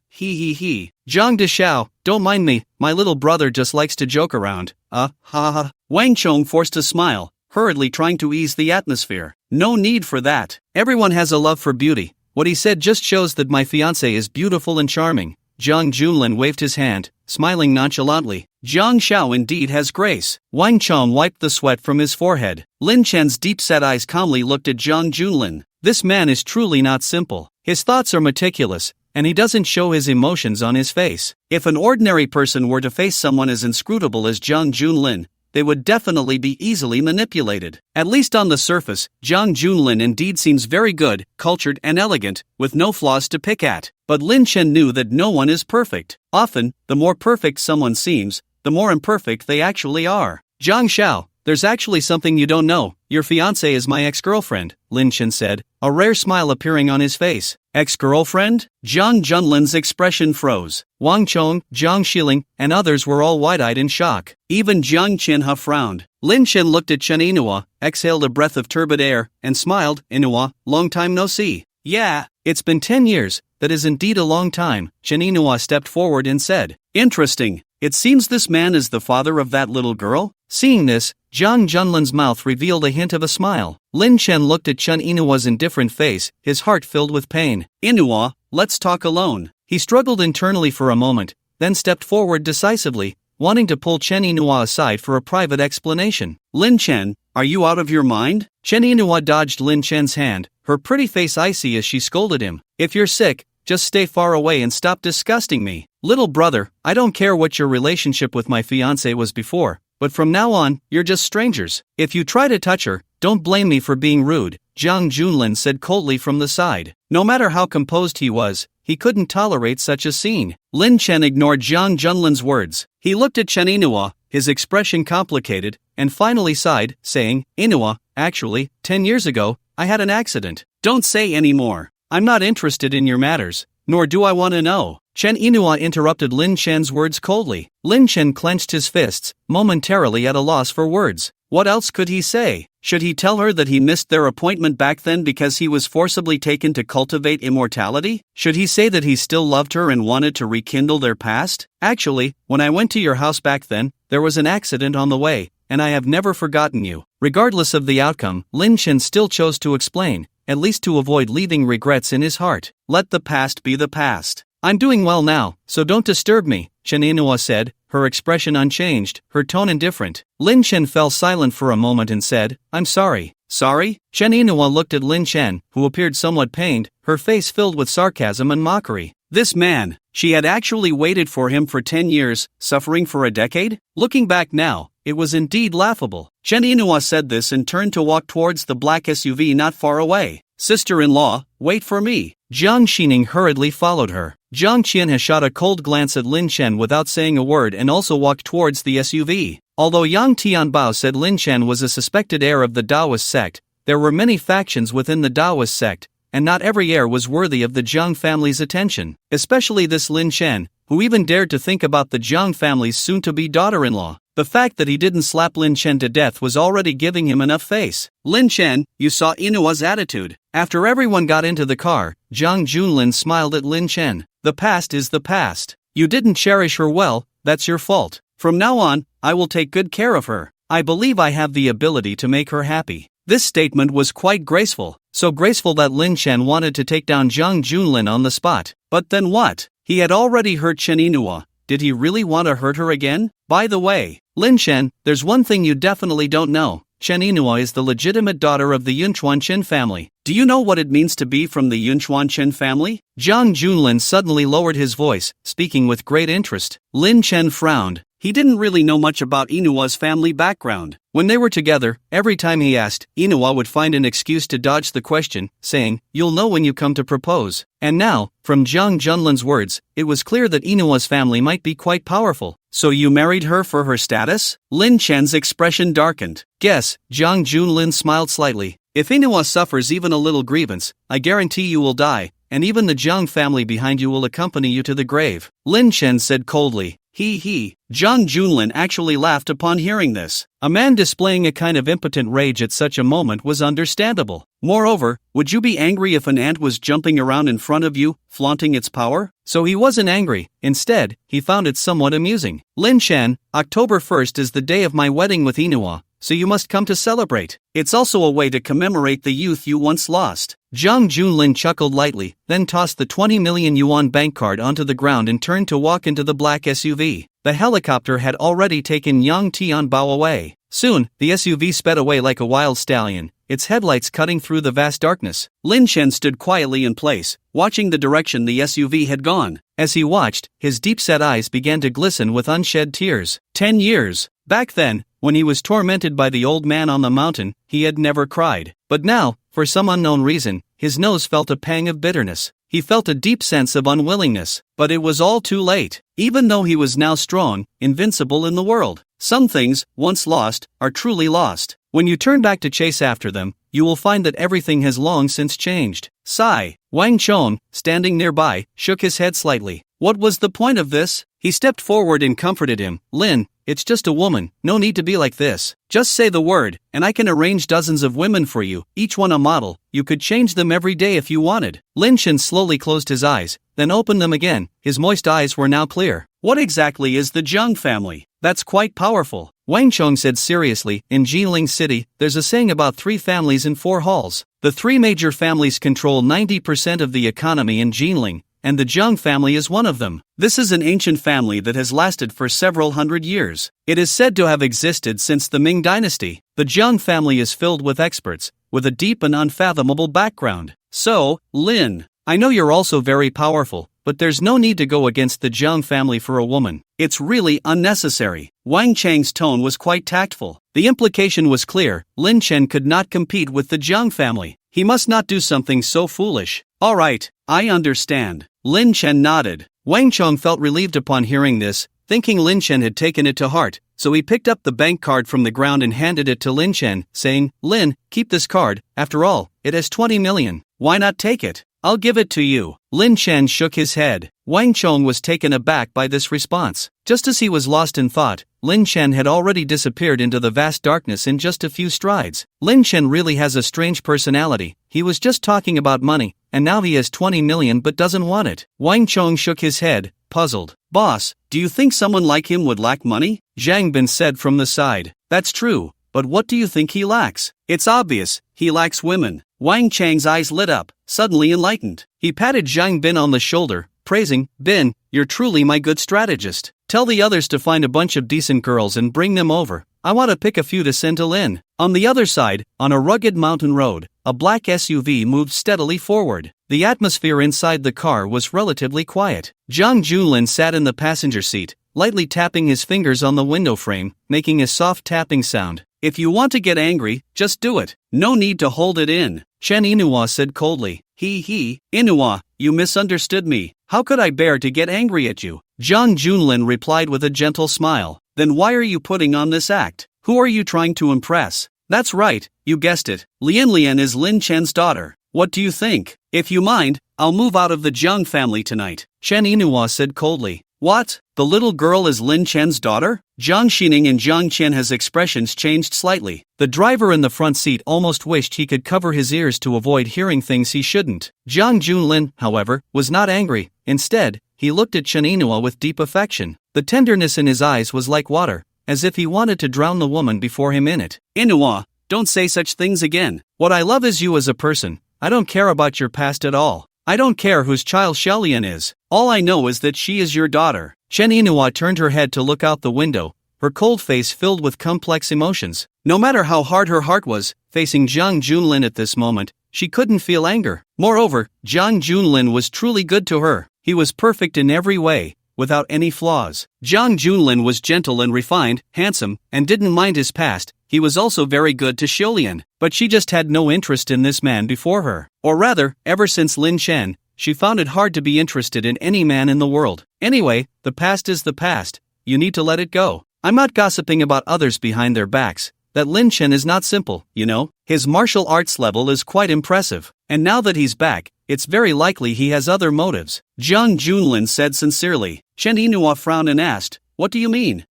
B: He. Jiang Deshao, don't mind me, my little brother just likes to joke around. Ha. Wang Chong forced a smile, hurriedly trying to ease the atmosphere. No need for that. Everyone has a love for beauty. What he said just shows that my fiancée is beautiful and charming. Jiang Junlin waved his hand, smiling nonchalantly. Jiang Xiao indeed has grace. Wang Chong wiped the sweat from his forehead. Lin Chen's deep-set eyes calmly looked at Jiang Junlin. This man is truly not simple. His thoughts are meticulous, and he doesn't show his emotions on his face. If an ordinary person were to face someone as inscrutable as Jiang Junlin, they would definitely be easily manipulated. At least on the surface, Jiang Junlin indeed seems very good, cultured and elegant, with no flaws to pick at. But Lin Chen knew that no one is perfect. Often, the more perfect someone seems, the more imperfect they actually are. Jiang Xiao, there's actually something you don't know. Your fiancée is my ex-girlfriend, Lin Chen said, a rare smile appearing on his face. Ex-girlfriend? Jiang Junlin's expression froze. Wang Chong, Jiang Xiling, and others were all wide-eyed in shock. Even Jiang Qinhe frowned. Lin Chen looked at Chen Inua, exhaled a breath of turbid air, and smiled. Inua, long time no see. Yeah, it's been 10 years, that is indeed a long time, Chen Inua stepped forward and said. Interesting, it seems this man is the father of that little girl? Seeing this, Jiang Junlin's mouth revealed a hint of a smile. Lin Chen looked at Chen Inua's indifferent face, his heart filled with pain. Inua, let's talk alone. He struggled internally for a moment, then stepped forward decisively, wanting to pull Chen Inua aside for a private explanation. Lin Chen, are you out of your mind? Chen Inua dodged Lin Chen's hand, her pretty face icy as she scolded him. If you're sick, just stay far away and stop disgusting me. Little brother, I don't care what your relationship with my fiancée was before, but from now on, you're just strangers. If you try to touch her, don't blame me for being rude, Jiang Junlin said coldly from the side. No matter how composed he was, he couldn't tolerate such a scene. Lin Chen ignored Jiang Junlin's words. He looked at Chen Inua, his expression complicated, and finally sighed, saying, Inua, actually, 10 years ago, I had an accident. Don't say any more. I'm not interested in your matters, nor do I want to know. Chen Inua interrupted Lin Chen's words coldly. Lin Chen clenched his fists, momentarily at a loss for words. What else could he say? Should he tell her that he missed their appointment back then because he was forcibly taken to cultivate immortality? Should he say that he still loved her and wanted to rekindle their past? Actually, when I went to your house back then, there was an accident on the way, and I have never forgotten you. Regardless of the outcome, Lin Chen still chose to explain, at least to avoid leaving regrets in his heart. Let the past be the past. I'm doing well now, so don't disturb me, Chen Inua said, her expression unchanged, her tone indifferent. Lin Chen fell silent for a moment and said, I'm sorry. Sorry? Chen Inua looked at Lin Chen, who appeared somewhat pained, her face filled with sarcasm and mockery. This man, she had actually waited for him for 10 years, suffering for a decade? Looking back now, it was indeed laughable. Chen Inua said this and turned to walk towards the black SUV not far away. Sister-in-law, wait for me. Jiang Xining hurriedly followed her. Jiang Qianhe shot a cold glance at Lin Chen without saying a word and also walked towards the SUV. Although Yang Tianbao said Lin Chen was a suspected heir of the Taoist sect, there were many factions within the Taoist sect, and not every heir was worthy of the Jiang family's attention, especially this Lin Chen, who even dared to think about the Jiang family's soon-to-be daughter-in-law. The fact that he didn't slap Lin Chen to death was already giving him enough face. Lin Chen, you saw Inua's attitude. After everyone got into the car, Jiang Junlin smiled at Lin Chen. The past is the past. You didn't cherish her well, that's your fault. From now on, I will take good care of her. I believe I have the ability to make her happy. This statement was quite graceful, so graceful that Lin Chen wanted to take down Jiang Junlin on the spot. But then what? He had already hurt Chen Inua. Did he really want to hurt her again? By the way, Lin Chen, there's one thing you definitely don't know. Chen Inua is the legitimate daughter of the Yunchuan Qin family. Do you know what it means to be from the Yunchuan Chen family? Zhang Junlin suddenly lowered his voice, speaking with great interest. Lin Chen frowned. He didn't really know much about Inua's family background. When they were together, every time he asked, Inua would find an excuse to dodge the question, saying, "You'll know when you come to propose." And now, from Zhang Junlin's words, it was clear that Inua's family might be quite powerful. So you married her for her status? Lin Chen's expression darkened. Guess, Zhang Junlin smiled slightly. If Inua suffers even a little grievance, I guarantee you will die, and even the Zhang family behind you will accompany you to the grave. Lin Chen said coldly. He. Zhang Junlin actually laughed upon hearing this. A man displaying a kind of impotent rage at such a moment was understandable. Moreover, would you be angry if an ant was jumping around in front of you, flaunting its power? So he wasn't angry. Instead, he found it somewhat amusing. Lin Chen, October 1st is the day of my wedding with Inua, so you must come to celebrate. It's also a way to commemorate the youth you once lost. Zhang Junlin chuckled lightly, then tossed the 20 million yuan bank card onto the ground and turned to walk into the black SUV. The helicopter had already taken Yang Tianbao away. Soon, the SUV sped away like a wild stallion, its headlights cutting through the vast darkness. Lin Chen stood quietly in place, watching the direction the SUV had gone. As he watched, his deep-set eyes began to glisten with unshed tears. 10 years. Back then, when he was tormented by the old man on the mountain, he had never cried. But now, for some unknown reason, his nose felt a pang of bitterness. He felt a deep sense of unwillingness, but it was all too late. Even though he was now strong, invincible in the world, some things, once lost, are truly lost. When you turn back to chase after them, you will find that everything has long since changed. Sigh. Wang Chong, standing nearby, shook his head slightly. What was the point of this? He stepped forward and comforted him. Lin, it's just a woman, no need to be like this. Just say the word, and I can arrange dozens of women for you, each one a model. You could change them every day if you wanted. Lin Chen slowly closed his eyes, then opened them again. His moist eyes were now clear. What exactly is the Zhang family? That's quite powerful. Wang Chong said seriously, in Jinling City, there's a saying about 3 families in 4 halls. The 3 major families control 90% of the economy in Jinling, and the Zhang family is one of them. This is an ancient family that has lasted for several hundred years. It is said to have existed since the Ming dynasty. The Zhang family is filled with experts, with a deep and unfathomable background. So, Lin, I know you're also very powerful, but there's no need to go against the Zhang family for a woman. It's really unnecessary. Wang Chang's tone was quite tactful. The implication was clear. Lin Chen could not compete with the Zhang family. He must not do something so foolish. All right, I understand. Lin Chen nodded. Wang Chong felt relieved upon hearing this, thinking Lin Chen had taken it to heart, so he picked up the bank card from the ground and handed it to Lin Chen, saying, Lin, keep this card, after all, it has 20 million. Why not take it? I'll give it to you. Lin Chen shook his head. Wang Chong was taken aback by this response. Just as he was lost in thought, Lin Chen had already disappeared into the vast darkness in just a few strides. Lin Chen really has a strange personality. He was just talking about money, and now he has 20 million but doesn't want it. Wang Chong shook his head, puzzled. Boss, do you think someone like him would lack money? Zhang Bin said from the side. That's true, but what do you think he lacks? It's obvious, he lacks women. Wang Chang's eyes lit up, suddenly enlightened. He patted Zhang Bin on the shoulder, praising, Bin, you're truly my good strategist. Tell the others to find a bunch of decent girls and bring them over. I want to pick a few to send to Lin. On the other side, on a rugged mountain road, a black SUV moved steadily forward. The atmosphere inside the car was relatively quiet. Zhang Junlin sat in the passenger seat, lightly tapping his fingers on the window frame, making a soft tapping sound. If you want to get angry, just do it. No need to hold it in. Chen Inua said coldly. Inua, you misunderstood me. How could I bear to get angry at you? Zhang Junlin replied with a gentle smile. Then why are you putting on this act? Who are you trying to impress? That's right, you guessed it. Lian is Lin Chen's daughter. What do you think? If you mind, I'll move out of the Zhang family tonight. Chen Inua said coldly. What? The little girl is Lin Chen's daughter? Zhang Xining and Zhang Qian's expressions changed slightly. The driver in the front seat almost wished he could cover his ears to avoid hearing things he shouldn't. Zhang Junlin, however, was not angry. Instead, he looked at Chen Inua with deep affection. The tenderness in his eyes was like water, as if he wanted to drown the woman before him in it. Inua, don't say such things again. What I love is you as a person. I don't care about your past at all. I don't care whose child Xiaolian is. All I know is that she is your daughter. Chen Inua turned her head to look out the window, her cold face filled with complex emotions. No matter how hard her heart was, facing Jang Junlin at this moment, she couldn't feel anger. Moreover, Jang Junlin was truly good to her. He was perfect in every way, without any flaws. Jang Junlin was gentle and refined, handsome, and didn't mind his past. He was also very good to Xiulian, but she just had no interest in this man before her. Or rather, ever since Lin Chen, she found it hard to be interested in any man in the world. Anyway, the past is the past. You need to let it go. I'm not gossiping about others behind their backs. That Lin Chen is not simple, you know. His martial arts level is quite impressive. And now that he's back, it's very likely he has other motives. Jiang Junlin said sincerely. Chen Yinhua frowned and asked, "What do you mean?"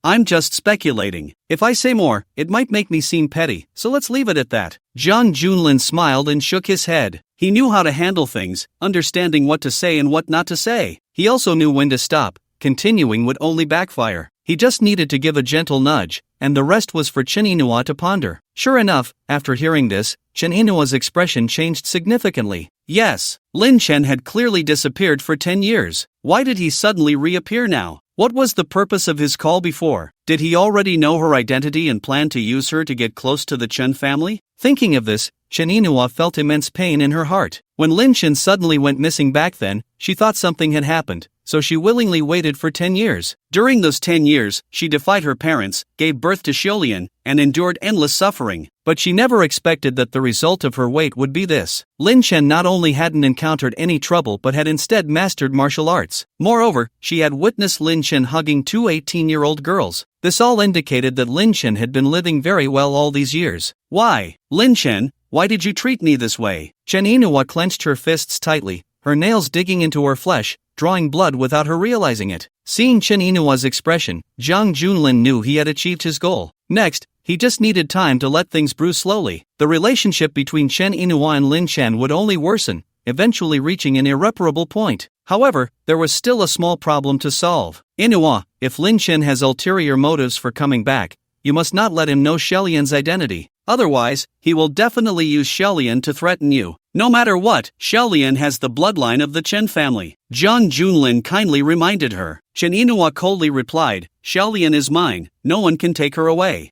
B: I'm just speculating. If I say more, it might make me seem petty, so let's leave it at that. Jiang Junlin smiled and shook his head. He knew how to handle things, understanding what to say and what not to say. He also knew when to stop. Continuing would only backfire. He just needed to give a gentle nudge, and the rest was for Chen Yinhua to ponder. Sure enough, after hearing this, Chen Yinhua's expression changed significantly. Yes, Lin Chen had clearly disappeared for 10 years. Why did he suddenly reappear now? What was the purpose of his call before? Did he already know her identity and plan to use her to get close to the Chen family? Thinking of this, Chen Yinhua felt immense pain in her heart. When Lin Chen suddenly went missing back then, she thought something had happened, so she willingly waited for 10 years. During those 10 years, she defied her parents, gave birth to Xiulian, and endured endless suffering. But she never expected that the result of her wait would be this. Lin Chen not only hadn't encountered any trouble but had instead mastered martial arts. Moreover, she had witnessed Lin Chen hugging two 18-year-old girls. This all indicated that Lin Chen had been living very well all these years. Why? Lin Chen, why did you treat me this way? Chen Yinhua clenched her fists tightly, her nails digging into her flesh, drawing blood without her realizing it. Seeing Chen Yinhua's expression, Jiang Junlin knew he had achieved his goal. Next, he just needed time to let things brew slowly. The relationship between Chen Yinhua and Lin Chen would only worsen, eventually reaching an irreparable point. However, there was still a small problem to solve. Yinhua, if Lin Chen has ulterior motives for coming back, you must not let him know Xiulian's identity. Otherwise, he will definitely use Xiulian to threaten you. No matter what, Xiulian has the bloodline of the Chen family. Jiang Junlin kindly reminded her. Chen Yinhua coldly replied, Xiulian is mine, no one can take her away.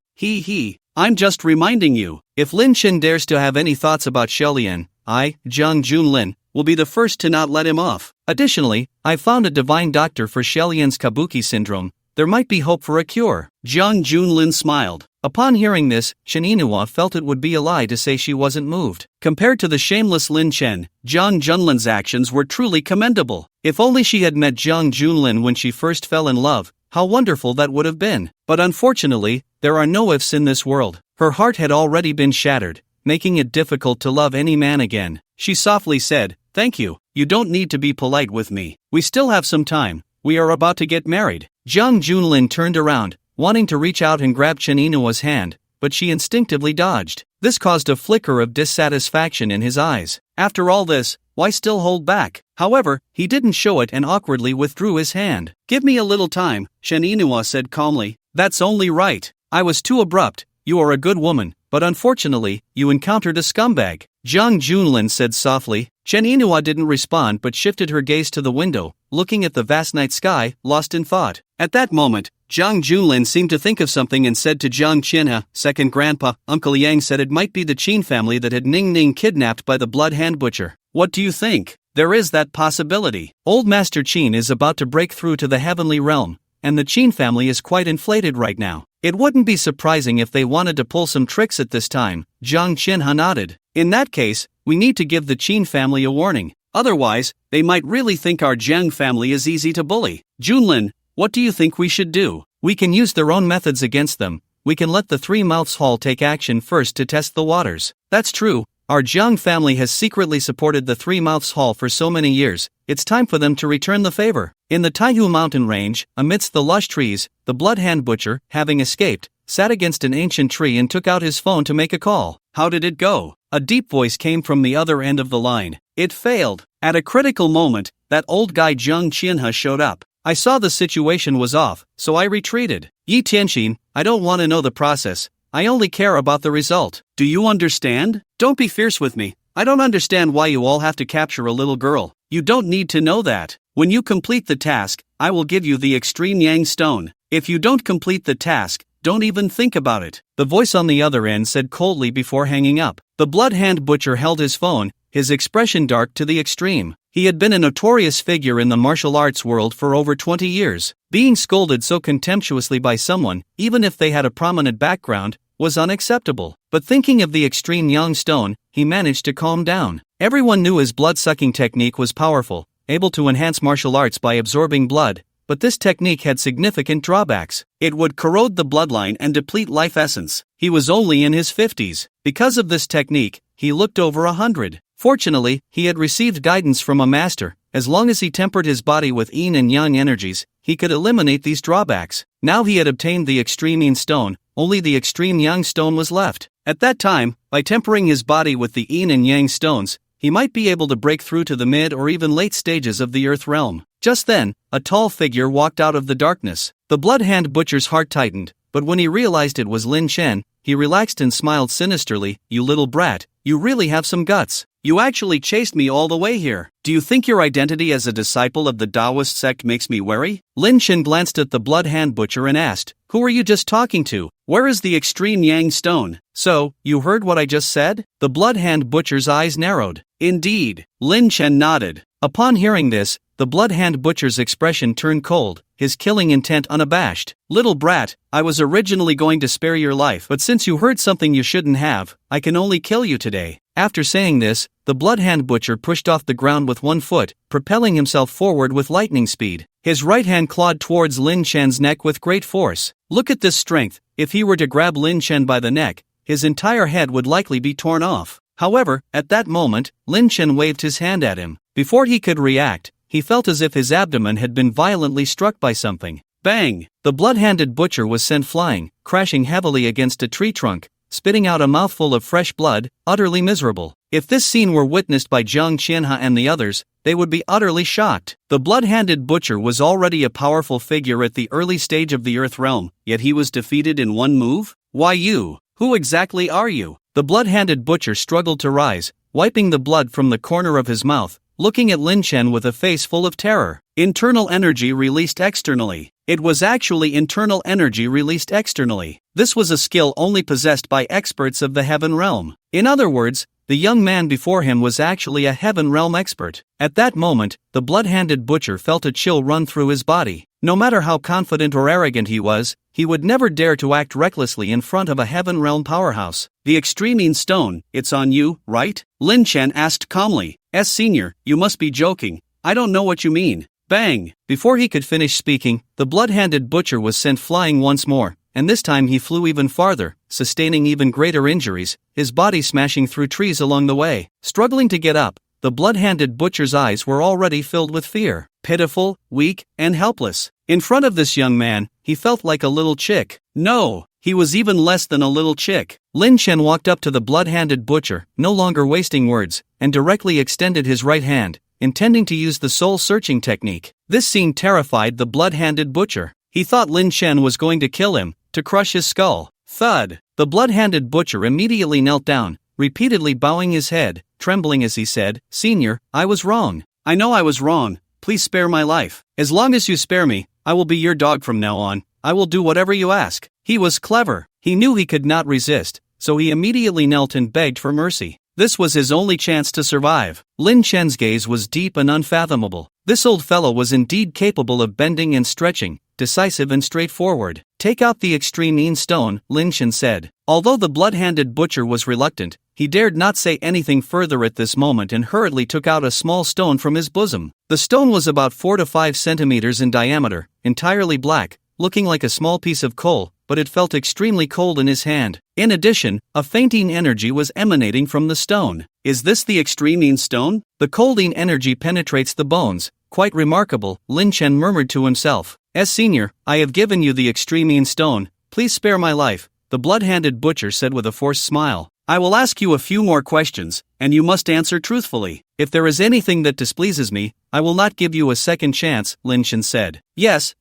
B: I'm just reminding you. If Lin Chen dares to have any thoughts about Xiulian, I, Jiang Junlin, will be the first to not let him off. Additionally, I found a divine doctor for Xiulian's Kabuki syndrome. There might be hope for a cure. Jiang Junlin smiled. Upon hearing this, Chen Yinhua felt it would be a lie to say she wasn't moved. Compared to the shameless Lin Chen, Jiang Junlin's actions were truly commendable. If only she had met Jiang Junlin when she first fell in love, how wonderful that would have been. But unfortunately, there are no ifs in this world. Her heart had already been shattered, making it difficult to love any man again. She softly said, "Thank you, you don't need to be polite with me. We still have some time. We are about to get married." Jiang Junlin turned around, wanting to reach out and grab Chen Yinhua's hand, but she instinctively dodged. This caused a flicker of dissatisfaction in his eyes. After all this, why still hold back? However, he didn't show it and awkwardly withdrew his hand. "Give me a little time," Chen Yinhua said calmly. "That's only right. I was too abrupt. You are a good woman, but unfortunately, you encountered a scumbag." Jiang Junlin said softly. Chen Yinhua didn't respond but shifted her gaze to the window, looking at the vast night sky, lost in thought. At that moment, Jiang Junlin seemed to think of something and said to Jiang Qinhe, second grandpa, Uncle Yang said it might be the Qin family that had Ning Ning kidnapped by the blood hand butcher. What do you think? There is that possibility. Old Master Qin is about to break through to the heavenly realm, and the Qin family is quite inflated right now. It wouldn't be surprising if they wanted to pull some tricks at this time. Jiang Qinhe nodded. In that case, we need to give the Qin family a warning. Otherwise, they might really think our Jiang family is easy to bully. Junlin, what do you think we should do? We can use their own methods against them. We can let the Three Mouths Hall take action first to test the waters. That's true. Our Jiang family has secretly supported the Three Mouths Hall for so many years. It's time for them to return the favor. In the Taihu mountain range, amidst the lush trees, the blood hand butcher, having escaped, sat against an ancient tree and took out his phone to make a call. How did it go? A deep voice came from the other end of the line. It failed. At a critical moment, that old guy Jiang Qinhe showed up. I saw the situation was off, so I retreated. Yi Tianxin, I don't want to know the process. I only care about the result. Do you understand? Don't be fierce with me. I don't understand why you all have to capture a little girl. You don't need to know that. When you complete the task, I will give you the Extreme Yang Stone. If you don't complete the task, don't even think about it. The voice on the other end said coldly before hanging up. The Blood Hand Butcher held his phone, his expression dark to the extreme. He had been a notorious figure in the martial arts world for over 20 years. Being scolded so contemptuously by someone, even if they had a prominent background, was unacceptable. But thinking of the extreme young stone, he managed to calm down. Everyone knew his blood-sucking technique was powerful, able to enhance martial arts by absorbing blood, but this technique had significant drawbacks. It would corrode the bloodline and deplete life essence. He was only in his 50s. Because of this technique, he looked over 100. Fortunately, he had received guidance from a master. As long as he tempered his body with yin and yang energies, he could eliminate these drawbacks. Now he had obtained the extreme yin stone, only the extreme yang stone was left. At that time, by tempering his body with the yin and yang stones, he might be able to break through to the mid or even late stages of the earth realm. Just then, a tall figure walked out of the darkness. The Blood Hand Butcher's heart tightened, but when he realized it was Lin Chen, he relaxed and smiled sinisterly. "You little brat, you really have some guts. You actually chased me all the way here. Do you think your identity as a disciple of the Taoist sect makes me wary?" Lin Chen glanced at the Blood Hand Butcher and asked, "Who are you just talking to? Where is the extreme yang stone?" "So, you heard what I just said?" The Blood Hand Butcher's eyes narrowed. "Indeed." Lin Chen nodded. Upon hearing this, the Blood Hand Butcher's expression turned cold, his killing intent unabashed. "Little brat, I was originally going to spare your life, but since you heard something you shouldn't have, I can only kill you today." After saying this, the Blood Hand Butcher pushed off the ground with one foot, propelling himself forward with lightning speed. His right hand clawed towards Lin Chen's neck with great force. Look at this strength. If he were to grab Lin Chen by the neck, his entire head would likely be torn off. However, at that moment, Lin Chen waved his hand at him. Before he could react, he felt as if his abdomen had been violently struck by something. Bang! The blood-handed butcher was sent flying, crashing heavily against a tree trunk, spitting out a mouthful of fresh blood, utterly miserable. If this scene were witnessed by Zhang Qianhe and the others, they would be utterly shocked. The blood-handed butcher was already a powerful figure at the early stage of the Earth Realm, yet he was defeated in one move? Why you? Who exactly are you? The blood-handed butcher struggled to rise, wiping the blood from the corner of his mouth, looking at Lin Chen with a face full of terror. Internal energy released externally. It was actually internal energy released externally. This was a skill only possessed by experts of the Heaven Realm. In other words, the young man before him was actually a Heaven Realm expert. At that moment, the blood-handed butcher felt a chill run through his body. No matter how confident or arrogant he was, he would never dare to act recklessly in front of a Heaven Realm powerhouse. The Extremine Stone, it's on you, right? Lin Chen asked calmly. Senior, you must be joking. I don't know what you mean. Bang! Before he could finish speaking, the blood-handed butcher was sent flying once more, and this time he flew even farther, sustaining even greater injuries, his body smashing through trees along the way. Struggling to get up, the blood-handed butcher's eyes were already filled with fear. Pitiful, weak, and helpless. In front of this young man, he felt like a little chick. No, he was even less than a little chick. Lin Chen walked up to the blood-handed butcher, no longer wasting words, and directly extended his right hand, intending to use the soul-searching technique. This scene terrified the blood-handed butcher. He thought Lin Chen was going to kill him, to crush his skull. Thud! The blood-handed butcher immediately knelt down, repeatedly bowing his head, trembling as he said, Senior, I was wrong. I know I was wrong. Please spare my life. As long as you spare me, I will be your dog from now on. I will do whatever you ask. He was clever. He knew he could not resist, so he immediately knelt and begged for mercy. This was his only chance to survive. Lin Chen's gaze was deep and unfathomable. This old fellow was indeed capable of bending and stretching, decisive and straightforward. Take out the Extremine Stone, Lin Chen said. Although the blood-handed butcher was reluctant, he dared not say anything further at this moment and hurriedly took out a small stone from his bosom. The stone was about 4 to 5 centimeters in diameter, entirely black, looking like a small piece of coal, but it felt extremely cold in his hand. In addition, a fainting energy was emanating from the stone. Is this the Extremine Stone? The colding energy penetrates the bones. Quite remarkable, Lin Chen murmured to himself. Senior, I have given you the Extremine Stone. Please spare my life, the blood-handed butcher said with a forced smile. I will ask you a few more questions, and you must answer truthfully. If there is anything that displeases me, I will not give you a second chance, Lin Chen said. Yes.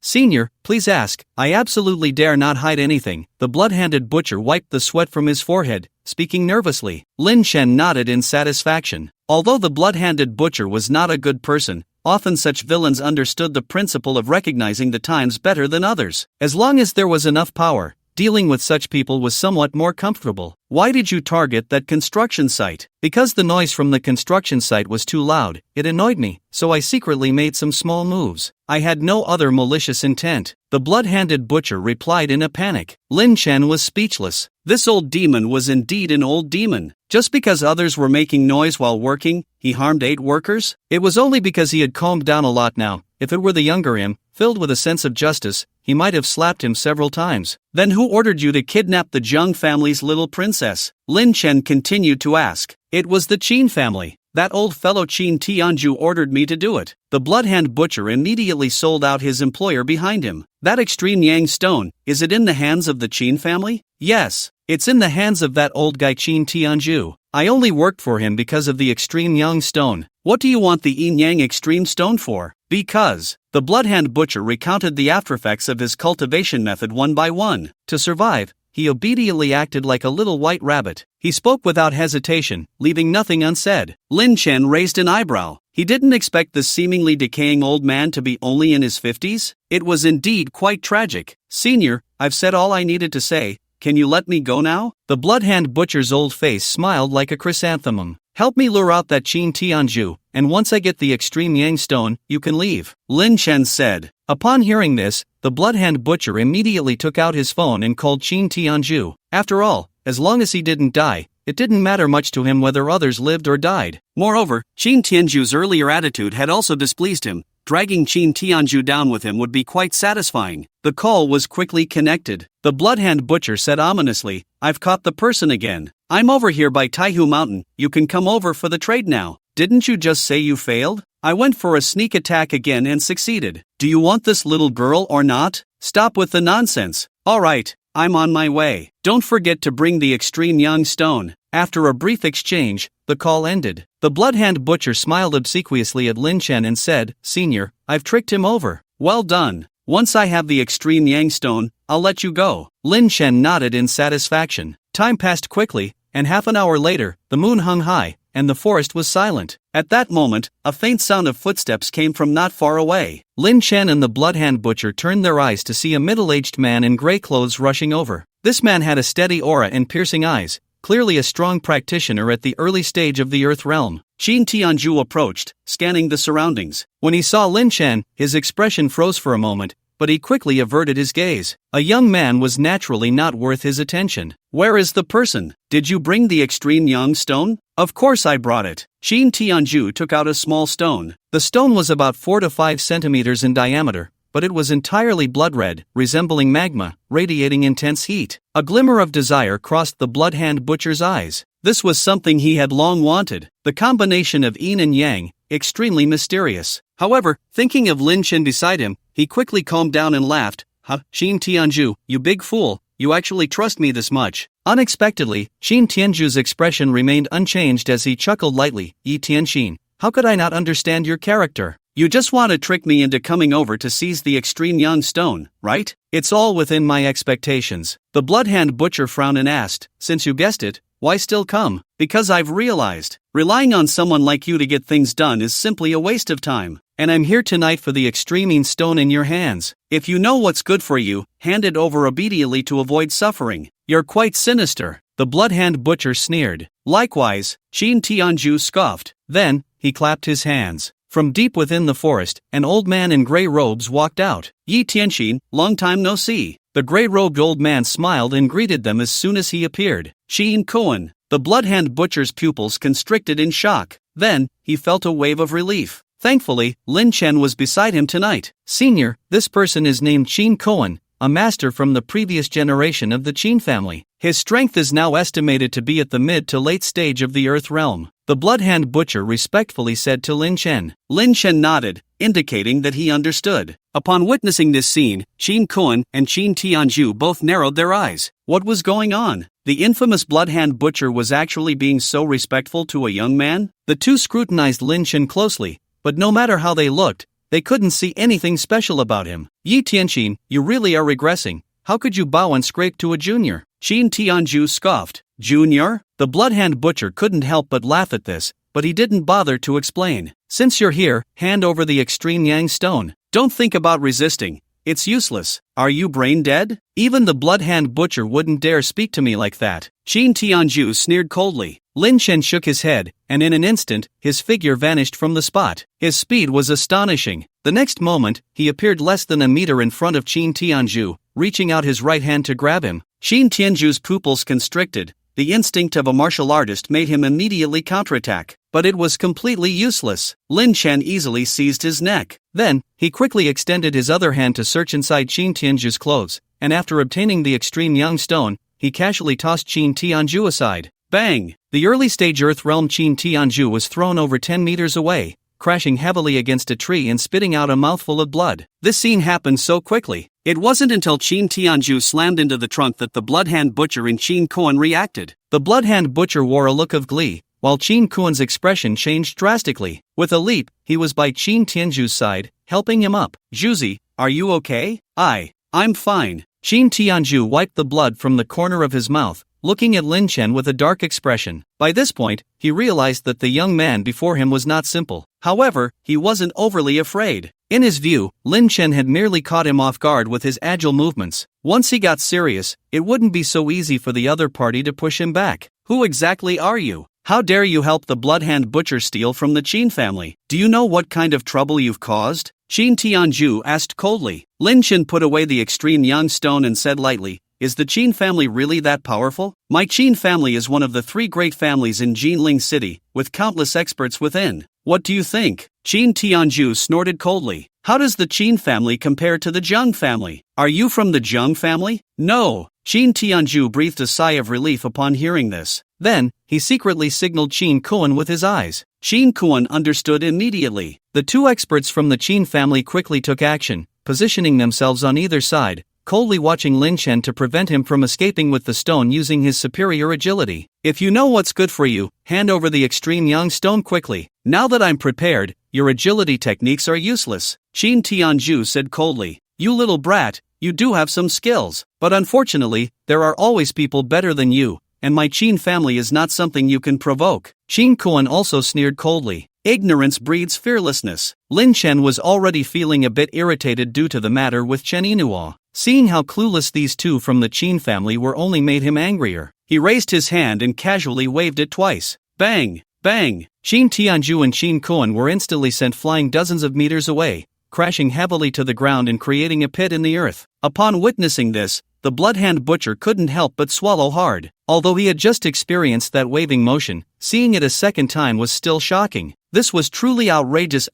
B: Senior, please ask. I absolutely dare not hide anything. The blood-handed butcher wiped the sweat from his forehead, speaking nervously. Lin Chen nodded in satisfaction. Although the blood-handed butcher was not a good person, Often such villains understood the principle of recognizing the times better than others. As long as there was enough power, dealing with such people was somewhat more comfortable. Why did you target that construction site? Because the noise from the construction site was too loud, it annoyed me, so I secretly made some small moves. I had no other malicious intent, the blood-handed butcher replied in a panic. Lin Chen was speechless. This old demon was indeed an old demon. Just because others were making noise while working, he harmed 8 workers? It was only because he had calmed down a lot now. If it were the younger him, filled with a sense of justice, he might have slapped him several times. Then who ordered you to kidnap the Zheng family's little princess? Lin Chen continued to ask. It was the Qin family. That old fellow Qin Tianju ordered me to do it. The bloodhand butcher immediately sold out his employer behind him. That extreme Yang stone, is it in the hands of the Qin family? Yes, it's in the hands of that old guy Qin Tianju. I only worked for him because of the extreme Yang stone. What do you want the Yin Yang extreme stone for? Because the bloodhand butcher recounted the aftereffects of his cultivation method one by one. To survive, he obediently acted like a little white rabbit. He spoke without hesitation, leaving nothing unsaid. Lin Chen raised an eyebrow. He didn't expect this seemingly decaying old man to be only in his 50s. It was indeed quite tragic. Senior, I've said all I needed to say. Can you let me go now? The bloodhand butcher's old face smiled like a chrysanthemum. Help me lure out that Qin Tianju, and once I get the extreme Yang stone, you can leave, Lin Chen said. Upon hearing this, the bloodhand butcher immediately took out his phone and called Qin Tianju. After all, as long as he didn't die, it didn't matter much to him whether others lived or died. Moreover, Qin Tianju's earlier attitude had also displeased him. Dragging Qin Tianju down with him would be quite satisfying. The call was quickly connected. The bloodhand butcher said ominously, I've caught the person again. I'm over here by Taihu Mountain, you can come over for the trade now. Didn't you just say you failed? I went for a sneak attack again and succeeded. Do you want this little girl or not? Stop with the nonsense. Alright, I'm on my way. Don't forget to bring the extreme Yang stone. After a brief exchange, the call ended. The bloodhand butcher smiled obsequiously at Lin Chen and said, Senior, I've tricked him over. Well done. Once I have the extreme Yang stone, I'll let you go. Lin Chen nodded in satisfaction. Time passed quickly, and half an hour later, the moon hung high, and the forest was silent. At that moment, a faint sound of footsteps came from not far away. Lin Chen and the bloodhand butcher turned their eyes to see a middle-aged man in gray clothes rushing over. This man had a steady aura and piercing eyes, clearly a strong practitioner at the early stage of the Earth realm. Qin Tianju approached, scanning the surroundings. When he saw Lin Chen, his expression froze for a moment, but he quickly averted his gaze. A young man was naturally not worth his attention. Where is the person? Did you bring the extreme Yang stone? Of course I brought it. Qin Tianju took out a small stone. The stone was about 4 to 5 centimeters in diameter, but it was entirely blood red, resembling magma, radiating intense heat. A glimmer of desire crossed the bloodhand butcher's eyes. This was something he had long wanted. The combination of yin and yang, extremely mysterious. However, thinking of Lin Chen beside him, he quickly calmed down and laughed. Qin Tianju, you big fool, you actually trust me this much. Unexpectedly, Qin Tianju's expression remained unchanged as he chuckled lightly. Yi Tianxin, how could I not understand your character? You just want to trick me into coming over to seize the extreme Yang stone, right? It's all within my expectations. The bloodhand butcher frowned and asked, since you guessed it, why still come? Because I've realized, relying on someone like you to get things done is simply a waste of time. And I'm here tonight for the extreme Yin stone in your hands. If you know what's good for you, hand it over obediently to avoid suffering. You're quite sinister. The bloodhand butcher sneered. Likewise, Qin Tianju scoffed. Then, he clapped his hands. From deep within the forest, an old man in gray robes walked out. Yi Tianxin, long time no see. The gray-robed old man smiled and greeted them as soon as he appeared. Qin Koan. The bloodhand butcher's pupils constricted in shock. Then, he felt a wave of relief. Thankfully, Lin Chen was beside him tonight. Senior, this person is named Qin Koan, a master from the previous generation of the Qin family. His strength is now estimated to be at the mid to late stage of the Earth realm. The bloodhand butcher respectfully said to Lin Chen. Lin Chen nodded, indicating that he understood. Upon witnessing this scene, Qin Koan and Qin Tianju both narrowed their eyes. What was going on? The infamous bloodhand butcher was actually being so respectful to a young man? The two scrutinized Lin Chen closely, but no matter how they looked, they couldn't see anything special about him. Yi Tianxin, you really are regressing. How could you bow and scrape to a junior? Qin Tianju scoffed. Junior? The bloodhand butcher couldn't help but laugh at this, but he didn't bother to explain. Since you're here, hand over the extreme yang stone. Don't think about resisting. It's useless. Are you brain dead? Even the blood-hand butcher wouldn't dare speak to me like that. Qin Tianzhu sneered coldly. Lin Chen shook his head, and in an instant, his figure vanished from the spot. His speed was astonishing. The next moment, he appeared less than a meter in front of Qin Tianzhu, reaching out his right hand to grab him. Qin Tianzhu's pupils constricted. The instinct of a martial artist made him immediately counterattack, but it was completely useless. Lin Chen easily seized his neck. Then, he quickly extended his other hand to search inside Qin Tianzhu's clothes, and after obtaining the extreme yang stone, he casually tossed Qin Tianzhu aside. Bang! The early-stage Earth Realm Qin Tianzhu was thrown over 10 meters away, crashing heavily against a tree and spitting out a mouthful of blood. This scene happened so quickly. It wasn't until Qin Tianzhu slammed into the trunk that the Bloodhand Butcher in Qin Kuan reacted. The Bloodhand Butcher wore a look of glee, while Qin Kuan's expression changed drastically. With a leap, he was by Qin Tianzhu's side, helping him up. Zhuzi, are you okay? I'm fine. Qin Tianzhu wiped the blood from the corner of his mouth, looking at Lin Chen with a dark expression. By this point, he realized that the young man before him was not simple. However, he wasn't overly afraid. In his view, Lin Chen had merely caught him off guard with his agile movements. Once he got serious, it wouldn't be so easy for the other party to push him back. Who exactly are you? How dare you help the Bloodhand Butcher steal from the Qin family? Do you know what kind of trouble you've caused? Qin Tianzhu asked coldly. Lin Chen put away the extreme yang stone and said lightly, is the Qin family really that powerful? My Qin family is one of the 3 great families in Jinling City, with countless experts within. What do you think? Qin Tianzhu snorted coldly. How does the Qin family compare to the Zheng family? Are you from the Zheng family? No. Qin Tianzhu breathed a sigh of relief upon hearing this. Then, he secretly signaled Qin Kuan with his eyes. Qin Kuan understood immediately. The 2 experts from the Qin family quickly took action, positioning themselves on either side, coldly watching Lin Chen to prevent him from escaping with the stone using his superior agility. If you know what's good for you, hand over the extreme yang stone quickly. Now that I'm prepared, your agility techniques are useless. Qin Tianzhu said coldly. You little brat, you do have some skills, but unfortunately, there are always people better than you, and my Qin family is not something you can provoke. Qin Kuan also sneered coldly. Ignorance breeds fearlessness. Lin Chen was already feeling a bit irritated due to the matter with Chen Yinhua. Seeing how clueless these 2 from the Qin family were only made him angrier. He raised his hand and casually waved it twice. Bang! Bang! Qin Tianzhu and Qin Kuan were instantly sent flying dozens of meters away, crashing heavily to the ground and creating a pit in the earth. Upon witnessing this, the Bloodhand Butcher couldn't help but swallow hard. Although he had just experienced that waving motion, seeing it a second time was still shocking. This was truly outrageous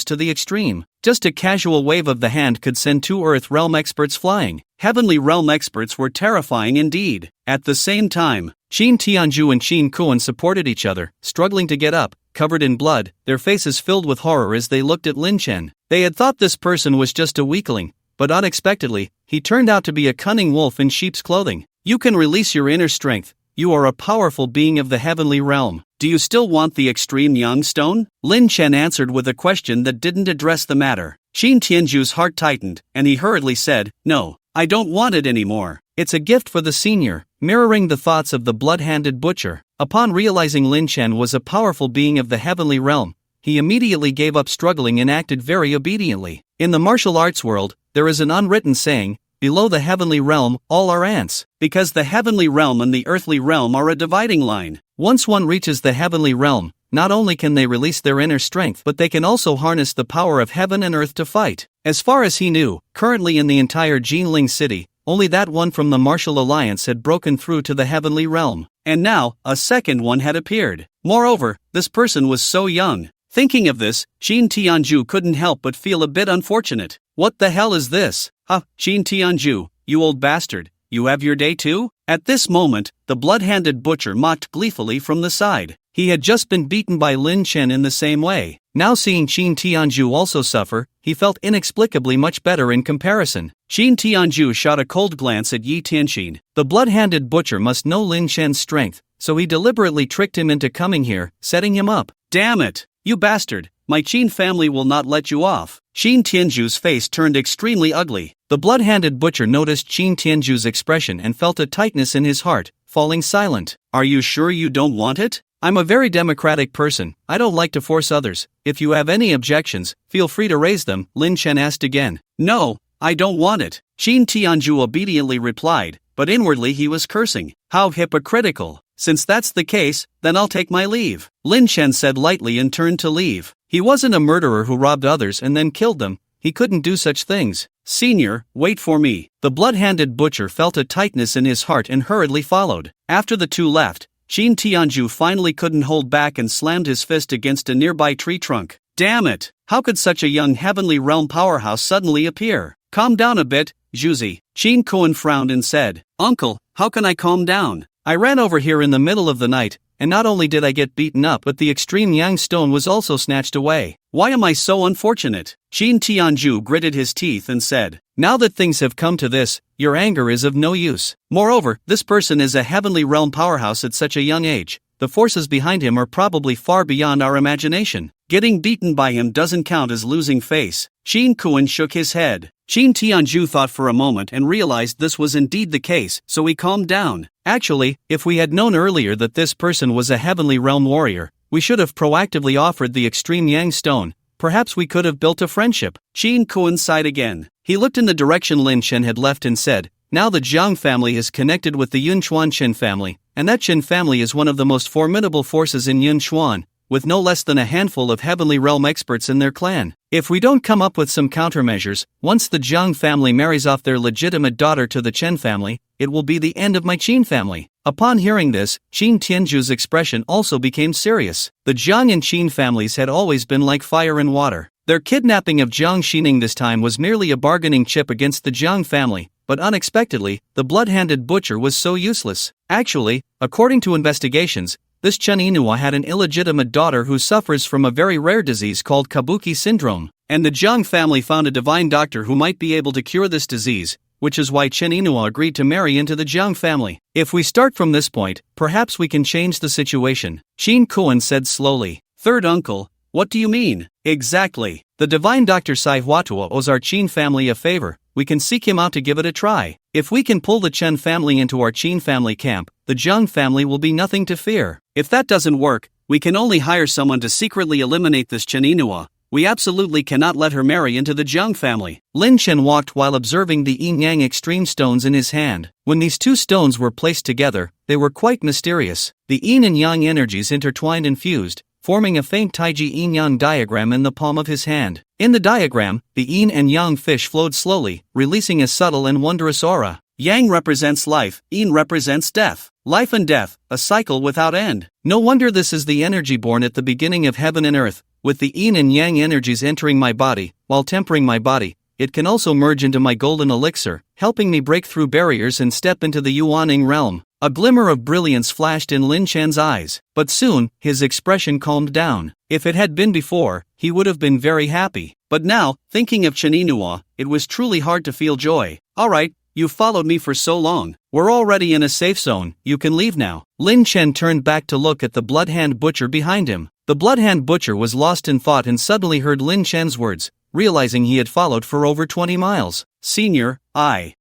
B: to the extreme. Just a casual wave of the hand could send 2 Earth Realm experts flying. Heavenly Realm experts were terrifying indeed. At the same time, Qin Tianzhu and Qin Kuan supported each other, struggling to get up, covered in blood, their faces filled with horror as they looked at Lin Chen. They had thought this person was just a weakling, but unexpectedly, he turned out to be a cunning wolf in sheep's clothing. You can release your inner strength. You are a powerful being of the heavenly realm. Do you still want the extreme yang stone? Lin Chen answered with a question that didn't address the matter. Qin Tianzhu's heart tightened, and he hurriedly said, No, I don't want it anymore. It's a gift for the senior, mirroring the thoughts of the blood-handed butcher. Upon realizing Lin Chen was a powerful being of the heavenly realm, he immediately gave up struggling and acted very obediently. In the martial arts world, there is an unwritten saying, below the heavenly realm, all are ants, because the heavenly realm and the earthly realm are a dividing line. Once one reaches the heavenly realm, not only can they release their inner strength, but they can also harness the power of heaven and earth to fight. As far as he knew, currently in the entire Jinling city, only that one from the Martial Alliance had broken through to the heavenly realm. And now, a second one had appeared. Moreover, this person was so young. Thinking of this, Qin Tianzhu couldn't help but feel a bit unfortunate. What the hell is this? Qin Tianzhu, you old bastard, you have your day too? At this moment, the blood-handed butcher mocked gleefully from the side. He had just been beaten by Lin Chen in the same way. Now seeing Qin Tianzhu also suffer, he felt inexplicably much better in comparison. Qin Tianzhu shot a cold glance at Yi Tianxin. The blood-handed butcher must know Lin Chen's strength, so he deliberately tricked him into coming here, setting him up. Damn it! You bastard! My Qin family will not let you off. Qin Tianzhu's face turned extremely ugly. The blood-handed butcher noticed Qin Tianzhu's expression and felt a tightness in his heart, falling silent. Are you sure you don't want it? I'm a very democratic person, I don't like to force others. If you have any objections, feel free to raise them, Lin Chen asked again. No, I don't want it, Qin Tianju obediently replied, but inwardly he was cursing. How hypocritical. Since that's the case, then I'll take my leave, Lin Chen said lightly and turned to leave. He wasn't a murderer who robbed others and then killed them. He couldn't do such things. Senior, wait for me. The blood-handed butcher felt a tightness in his heart and hurriedly followed. After the two left, Qin Tianju finally couldn't hold back and slammed his fist against a nearby tree trunk. Damn it! How could such a young heavenly realm powerhouse suddenly appear? Calm down a bit, Zhuzi. Qin Kuan frowned and said, Uncle, how can I calm down? I ran over here in the middle of the night, and not only did I get beaten up but the extreme yang stone was also snatched away. Why am I so unfortunate? Qin Tianju gritted his teeth and said, Now that things have come to this, your anger is of no use. Moreover, this person is a heavenly realm powerhouse at such a young age. The forces behind him are probably far beyond our imagination. Getting beaten by him doesn't count as losing face. Qin Kuan shook his head. Qin Tianju thought for a moment and realized this was indeed the case, so he calmed down. Actually, if we had known earlier that this person was a heavenly realm warrior, we should have proactively offered the extreme yang stone. Perhaps we could have built a friendship. Qin Kuan sighed again. He looked in the direction Lin Chen had left and said, Now the Jiang family is connected with the Yunchuan Qin family, and that Qin family is one of the most formidable forces in Yunchuan, with no less than a handful of heavenly realm experts in their clan. If we don't come up with some countermeasures, once the Jiang family marries off their legitimate daughter to the Chen family, it will be the end of my Qin family. Upon hearing this, Qin Tianju's expression also became serious. The Jiang and Qin families had always been like fire and water. Their kidnapping of Jiang Xining this time was merely a bargaining chip against the Jiang family, but unexpectedly, the blood-handed butcher was so useless. Actually, according to investigations, this Chen Inua had an illegitimate daughter who suffers from a very rare disease called Kabuki syndrome, and the Jiang family found a divine doctor who might be able to cure this disease, which is why Chen Inua agreed to marry into the Jiang family. If we start from this point, perhaps we can change the situation, Qin Kuan said slowly. Third uncle, what do you mean? Exactly. The divine Dr. Sai Huatua owes our Qin family a favor. We can seek him out to give it a try. If we can pull the Chen family into our Qin family camp, the Jiang family will be nothing to fear. If that doesn't work, we can only hire someone to secretly eliminate this Chen Inua. We absolutely cannot let her marry into the Jiang family. Lin Chen walked while observing the yin-yang extreme stones in his hand. When these two stones were placed together, they were quite mysterious. The yin and yang energies intertwined and fused, forming a faint Taiji yin-yang diagram in the palm of his hand. In the diagram, the yin and yang fish flowed slowly, releasing a subtle and wondrous aura. Yang represents life, yin represents death. Life and death, a cycle without end. No wonder this is the energy born at the beginning of heaven and earth. With the yin and yang energies entering my body, while tempering my body, it can also merge into my golden elixir, helping me break through barriers and step into the Yuaning realm. A glimmer of brilliance flashed in Lin Chen's eyes, but soon, his expression calmed down. If it had been before, he would have been very happy. But now, thinking of Chen Inua, it was truly hard to feel joy. Alright, you've followed me for so long. We're already in a safe zone, you can leave now. Lin Chen turned back to look at the blood-hand butcher behind him. The blood-hand butcher was lost in thought and suddenly heard Lin Chen's words, realizing he had followed for over 20 miles. Senior,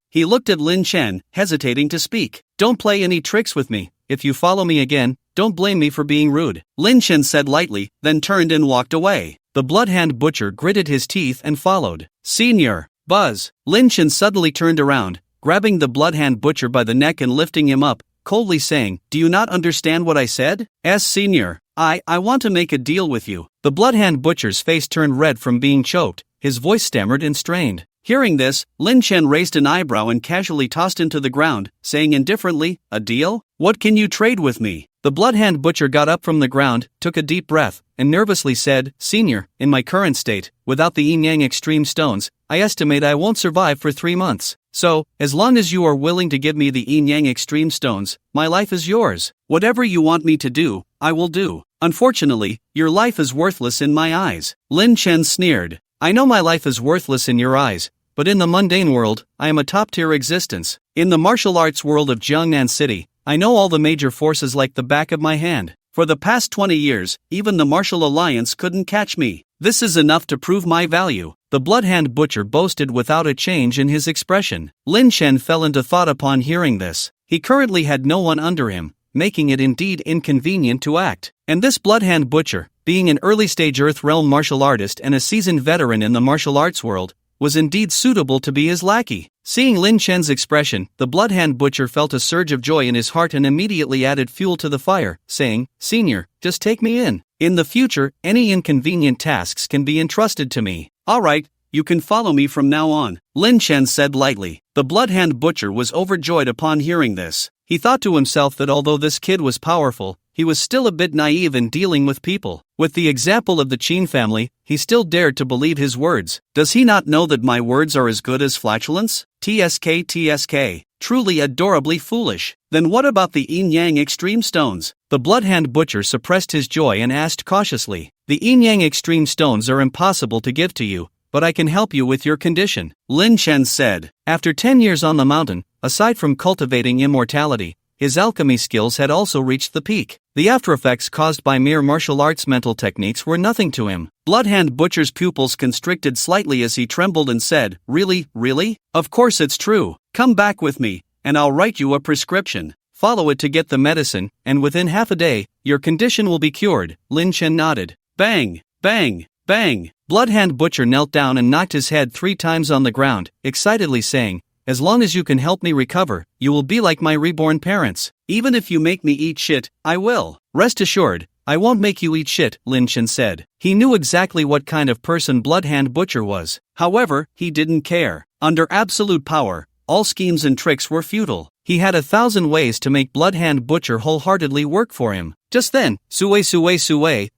B: He looked at Lin Chen, hesitating to speak. Don't play any tricks with me. If you follow me again, don't blame me for being rude. Lin Chen said lightly, then turned and walked away. The blood-hand butcher gritted his teeth and followed. Senior, Buzz. Lin Chen suddenly turned around, grabbing the blood-hand butcher by the neck and lifting him up, coldly saying, Do you not understand what I said? Senior, I want to make a deal with you. The blood-hand butcher's face turned red from being choked, his voice stammered and strained. Hearing this, Lin Chen raised an eyebrow and casually tossed him to the ground, saying indifferently, A deal? What can you trade with me? The blood-hand butcher got up from the ground, took a deep breath, and nervously said, Senior, in my current state, without the yin-yang extreme stones, I estimate I won't survive for 3 months. So, as long as you are willing to give me the yin-yang extreme stones, my life is yours. Whatever you want me to do, I will do. Unfortunately, your life is worthless in my eyes. Lin Chen sneered. I know my life is worthless in your eyes, but in the mundane world, I am a top-tier existence. In the martial arts world of Jiangnan City, I know all the major forces like the back of my hand. For the past 20 years, even the Martial Alliance couldn't catch me. This is enough to prove my value. The blood-hand butcher boasted without a change in his expression. Lin Chen fell into thought upon hearing this. He currently had no one under him, making it indeed inconvenient to act. And this Bloodhand Butcher, being an early-stage Earth Realm martial artist and a seasoned veteran in the martial arts world, was indeed suitable to be his lackey. Seeing Lin Chen's expression, the Bloodhand Butcher felt a surge of joy in his heart and immediately added fuel to the fire, saying, "Senior, just take me in. In the future, any inconvenient tasks can be entrusted to me."
A: "Alright, you can follow me from now on," Lin Chen said lightly. The Bloodhand Butcher was overjoyed upon hearing this. He thought to himself that although this kid was powerful, he was still a bit naive in dealing with people. With the example of the Qin family, he still dared to believe his words. Does he not know that my words are as good as flatulence? TSK. Truly adorably foolish. Then what about the yin-yang extreme stones? The Bloodhand Butcher suppressed his joy and asked cautiously. The yin-yang extreme stones are impossible to give to you, but I can help you with your condition, Lin Chen said. After 10 years on the mountain, aside from cultivating immortality, his alchemy skills had also reached the peak. The aftereffects caused by mere martial arts mental techniques were nothing to him. Bloodhand Butcher's pupils constricted slightly as he trembled and said, Really? Of course it's true. Come back with me, and I'll write you a prescription. Follow it to get the medicine, and within half a day, your condition will be cured. Lin Chen nodded. Bang! Bang! Bang! Bloodhand Butcher knelt down and knocked his head 3 times on the ground, excitedly saying, "As long as you can help me recover, you will be like my reborn parents. Even if you make me eat shit, I will." "Rest assured, I won't make you eat shit," Lin Chen said. He knew exactly what kind of person Bloodhand Butcher was. However, he didn't care. Under absolute power, all schemes and tricks were futile. He had 1,000 ways to make Bloodhand Butcher wholeheartedly work for him. Just then, Sui,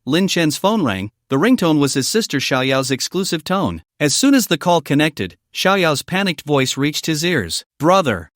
A: Lin Chen's phone rang. The ringtone was his sister Xiaoyao's exclusive tone. As soon as the call connected, Xiaoyao's panicked voice reached his ears. "Brother,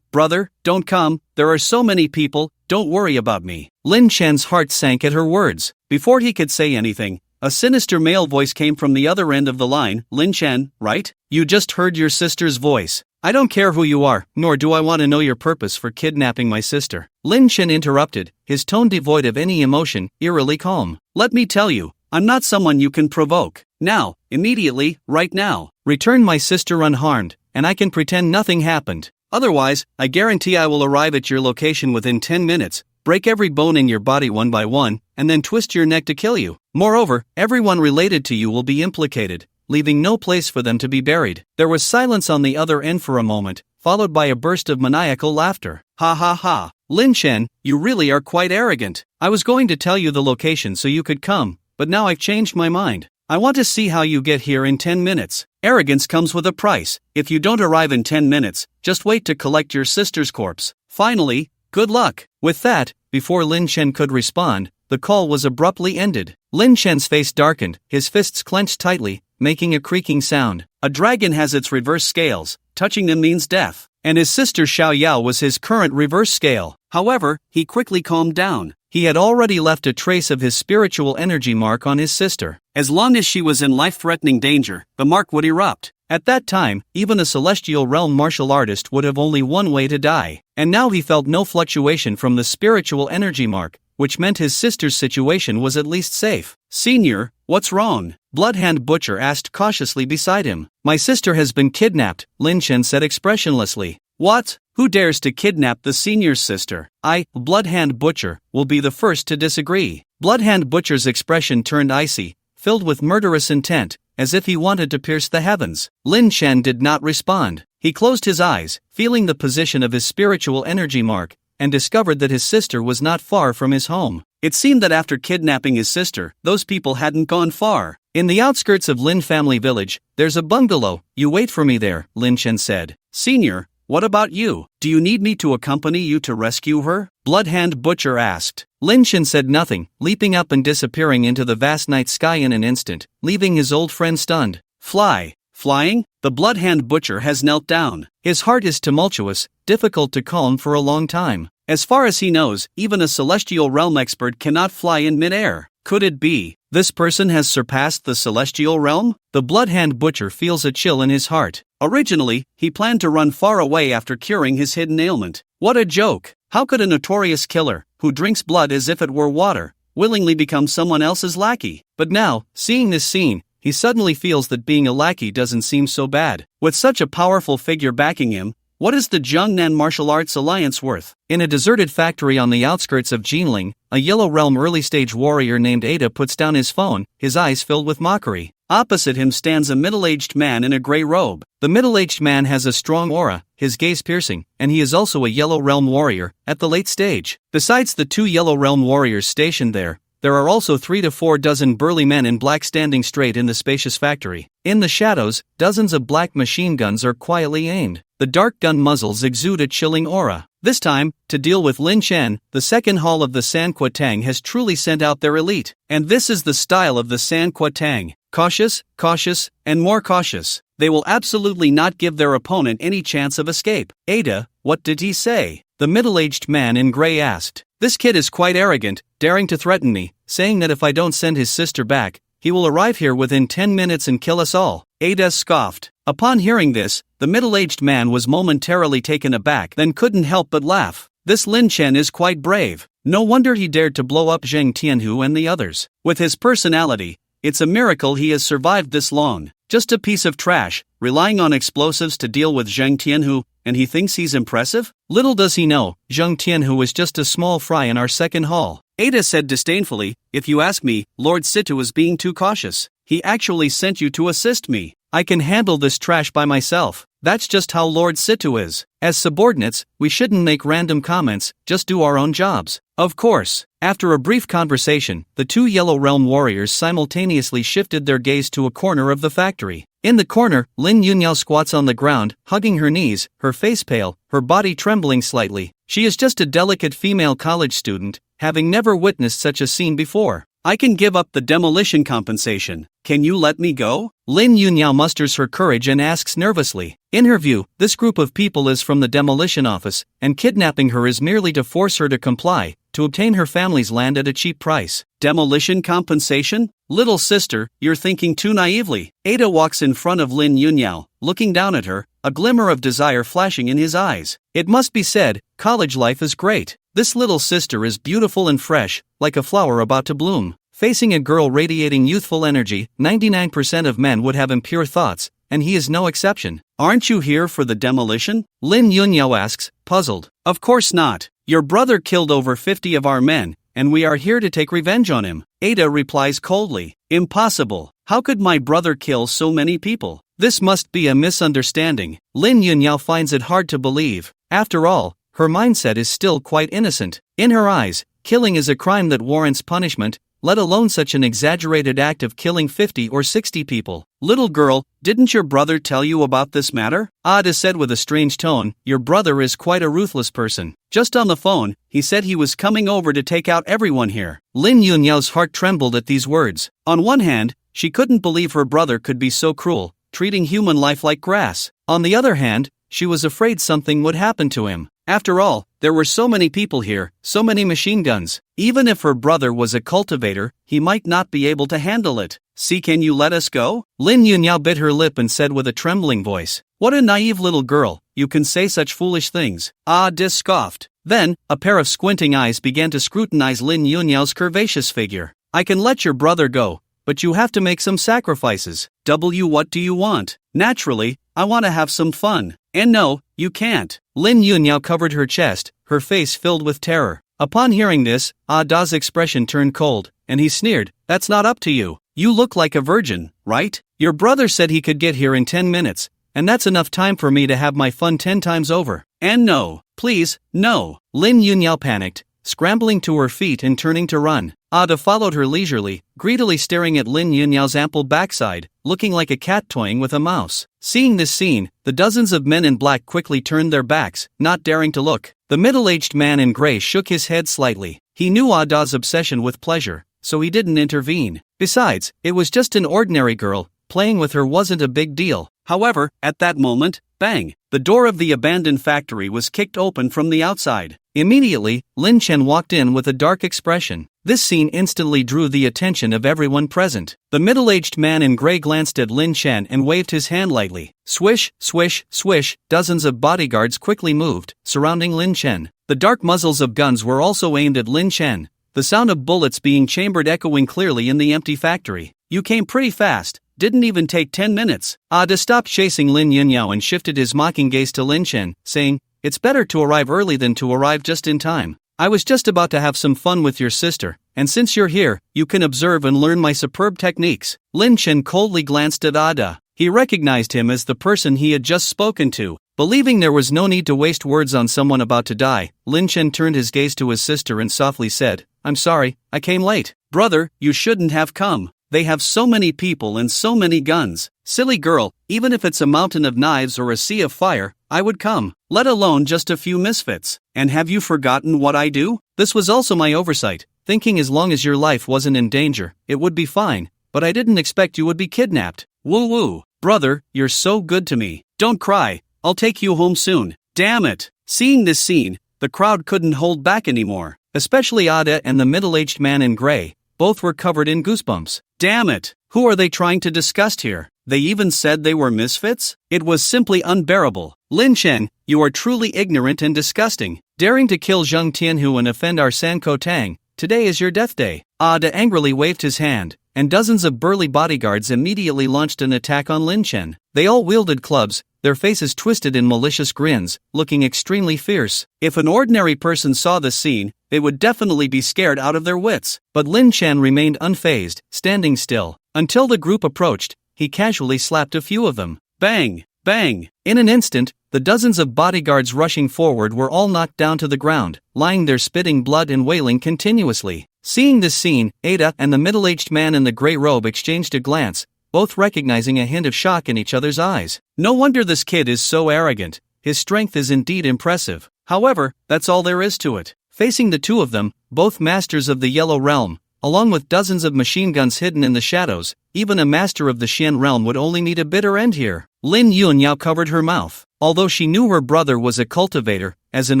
A: brother, don't come, there are so many people, don't worry about me." Lin Chen's heart sank at her words. Before he could say anything, a sinister male voice came from the other end of the line. "Lin Chen, right? You just heard your sister's voice. I don't care who you are, nor do I want to know your purpose for kidnapping my sister." Lin Chen interrupted, his tone devoid of any emotion, eerily calm. "Let me tell you, I'm not someone you can provoke. Now, immediately, right now, return my sister unharmed, and I can pretend nothing happened. Otherwise, I guarantee I will arrive at your location within 10 minutes, break every bone in your body one by one, and then twist your neck to kill you. Moreover, everyone related to you will be implicated, leaving no place for them to be buried." There was silence on the other end for a moment, followed by a burst of maniacal laughter. "Ha ha ha, Lin Chen, you really are quite arrogant. I was going to tell you the location so you could come, but now I've changed my mind. I want to see how you get here in 10 minutes. Arrogance comes with a price. If you don't arrive in 10 minutes, just wait to collect your sister's corpse. Finally, good luck." With that, before Lin Chen could respond, the call was abruptly ended. Lin Chen's face darkened, his fists clenched tightly, making a creaking sound. A dragon has its reverse scales, touching them means death, and his sister Xiaoyao was his current reverse scale. However, he quickly calmed down. He had already left a trace of his spiritual energy mark on his sister. As long as she was in life-threatening danger, the mark would erupt. At that time, even a celestial realm martial artist would have only one way to die. And now he felt no fluctuation from the spiritual energy mark, which meant his sister's situation was at least safe. "Senior, what's wrong?" Bloodhand Butcher asked cautiously beside him. "My sister has been kidnapped," Lin Chen said expressionlessly. "What? Who dares to kidnap the senior's sister?" "I, Bloodhand Butcher, will be the first to disagree." Bloodhand Butcher's expression turned icy, filled with murderous intent, as if he wanted to pierce the heavens. Lin Chen did not respond. He closed his eyes, feeling the position of his spiritual energy mark, and discovered that his sister was not far from his home. It seemed that after kidnapping his sister, those people hadn't gone far. "In the outskirts of Lin family village, there's a bungalow. You wait for me there," Lin Chen said. "Senior, what about you? Do you need me to accompany you to rescue her?" Bloodhand Butcher asked. Lin Chen said nothing, leaping up and disappearing into the vast night sky in an instant, leaving his old friend stunned. Flying? The Bloodhand Butcher has knelt down. His heart is tumultuous, difficult to calm for a long time. As far as he knows, even a celestial realm expert cannot fly in midair. Could it be this person has surpassed the celestial realm? The Bloodhand Butcher feels a chill in his heart. Originally, he planned to run far away after curing his hidden ailment. What a joke! How could a notorious killer, who drinks blood as if it were water, willingly become someone else's lackey? But now, seeing this scene, he suddenly feels that being a lackey doesn't seem so bad. With such a powerful figure backing him,
B: What is the Jiangnan Martial Arts Alliance worth? In a deserted factory on the outskirts of Jinling, a Yellow Realm early-stage warrior named Ada puts down his phone, his eyes filled with mockery. Opposite him stands a middle-aged man in a gray robe. The middle-aged man has a strong aura, his gaze piercing, and he is also a Yellow Realm warrior, at the late stage. Besides the 2 Yellow Realm warriors stationed there are also 3 to 4 dozen burly men in black standing straight in the spacious factory. In the shadows, dozens of black machine guns are quietly aimed. The dark gun muzzles exude a chilling aura. This time, to deal with Lin Chen, the second hall of the Sanqua Tang has truly sent out their elite. And this is the style of the Sanqua Tang. Cautious, cautious, and more cautious. They will absolutely not give their opponent any chance of escape. Ada, what did he say? The middle-aged man in gray asked. This kid is quite arrogant, daring to threaten me, saying that if I don't send his sister back, he will arrive here within 10 minutes and kill us all. Ada scoffed. Upon hearing this, the middle-aged man was momentarily taken aback, then couldn't help but laugh. This Lin Chen is quite brave. No wonder he dared to blow up Zheng Tianhu and the others. With his personality, it's a miracle he has survived this long. Just a piece of trash, relying on explosives to deal with Zheng Tianhu, and he thinks he's impressive? Little does he know, Zheng Tianhu is just a small fry in our second hall. Ada said disdainfully, if you ask me, Lord Situ is being too cautious. He actually sent you to assist me. I can handle this trash by myself. That's just how Lord Situ is. As subordinates, we shouldn't make random comments, just do our own jobs. Of course. After a brief conversation, the 2 Yellow Realm warriors simultaneously shifted their gaze to a corner of the factory. In the corner, Lin Yunyao squats on the ground, hugging her knees, her face pale, her body trembling slightly. She is just a delicate female college student, having never witnessed such a scene before. I can give up the demolition compensation. Can you let me go? Lin Yunyao musters her courage and asks nervously. In her view, this group of people is from the demolition office, and kidnapping her is merely to force her to comply, to obtain her family's land at a cheap price. Demolition compensation? Little sister, you're thinking too naively. Ada walks in front of Lin Yunyao, looking down at her, a glimmer of desire flashing in his eyes. It must be said, college life is great. This little sister is beautiful and fresh, like a flower about to bloom. Facing a girl radiating youthful energy, 99% of men would have impure thoughts, and he is no exception. Aren't you here for the demolition? Lin Yunyao asks, puzzled. Of course not. Your brother killed over 50 of our men, and we are here to take revenge on him. Ada replies coldly. Impossible. How could my brother kill so many people? This must be a misunderstanding. Lin Yunyao finds it hard to believe. After all, her mindset is still quite innocent. In her eyes, killing is a crime that warrants punishment, let alone such an exaggerated act of killing 50 or 60 people. Little girl, didn't your brother tell you about this matter? Ada said with a strange tone, your brother is quite a ruthless person. Just on the phone, he said he was coming over to take out everyone here. Lin Yunyao's heart trembled at these words. On one hand, she couldn't believe her brother could be so cruel, treating human life like grass. On the other hand, she was afraid something would happen to him. After all, there were so many people here, so many machine guns. Even if her brother was a cultivator, he might not be able to handle it. See, can you let us go? Lin Yunyao bit her lip and said with a trembling voice. What a naive little girl, you can say such foolish things. Dis scoffed. Then, a pair of squinting eyes began to scrutinize Lin Yunyao's curvaceous figure. I can let your brother go, but you have to make some sacrifices. What do you want? Naturally, I want to have some fun. And no, you can't. Lin Yunyao covered her chest, her face filled with terror. Upon hearing this, Da's expression turned cold, and he sneered, That's not up to you. You look like a virgin, right? Your brother said he could get here in 10 minutes, and that's enough time for me to have my fun 10 times over. And no, please, no. Lin Yunyao panicked, scrambling to her feet and turning to run. Ada followed her leisurely, greedily staring at Lin Yunyao's ample backside, looking like a cat toying with a mouse. Seeing this scene, the dozens of men in black quickly turned their backs, not daring to look. The middle-aged man in gray shook his head slightly. He knew Ada's obsession with pleasure, so he didn't intervene. Besides, it was just an ordinary girl, playing with her wasn't a big deal. However, at that moment, bang, the door of the abandoned factory was kicked open from the outside. Immediately, Lin Chen walked in with a dark expression. This scene instantly drew the attention of everyone present. The middle-aged man in gray glanced at Lin Chen and waved his hand lightly. Swish, swish, swish, dozens of bodyguards quickly moved, surrounding Lin Chen. The dark muzzles of guns were also aimed at Lin Chen, the sound of bullets being chambered echoing clearly in the empty factory. You came pretty fast, Didn't even take 10 minutes. Ada stopped chasing Lin Yunyao and shifted his mocking gaze to Lin Chen, saying, "It's better to arrive early than to arrive just in time. I was just about to have some fun with your sister, and since you're here, you can observe and learn my superb techniques." Lin Chen coldly glanced at Ada. He recognized him as the person he had just spoken to. Believing there was no need to waste words on someone about to die, Lin Chen turned his gaze to his sister and softly said, "I'm sorry, I came late." "Brother, you shouldn't have come. They have so many people and so many guns." "Silly girl, even if it's a mountain of knives or a sea of fire, I would come, let alone just a few misfits. And have you forgotten what I do? This was also my oversight, thinking as long as your life wasn't in danger, it would be fine, but I didn't expect you would be kidnapped." "Woo woo, brother, you're so good to me. Don't cry, I'll take you home soon." Damn it. Seeing this scene, the crowd couldn't hold back anymore, especially Ada and the middle-aged man in gray. Both were covered in goosebumps. Damn it, who are they trying to disgust here? They even said they were misfits? It was simply unbearable. "Lin Chen, you are truly ignorant and disgusting. Daring to kill Zheng Tianhu and offend our Sanko Tang, today is your death day." Ada angrily waved his hand, and dozens of burly bodyguards immediately launched an attack on Lin Chen. They all wielded clubs, their faces twisted in malicious grins, looking extremely fierce. If an ordinary person saw this scene, they would definitely be scared out of their wits. But Lin Chen remained unfazed, standing still. Until the group approached, he casually slapped a few of them. Bang! Bang! In an instant, the dozens of bodyguards rushing forward were all knocked down to the ground, lying there spitting blood and wailing continuously. Seeing this scene, Ada and the middle-aged man in the gray robe exchanged a glance, both recognizing a hint of shock in each other's eyes. No wonder this kid is so arrogant. His strength is indeed impressive. However, that's all there is to it. Facing the two of them, both masters of the Yellow Realm, along with dozens of machine guns hidden in the shadows, even a master of the Xian realm would only meet a bitter end here. Lin Yunyao covered her mouth. Although she knew her brother was a cultivator, as an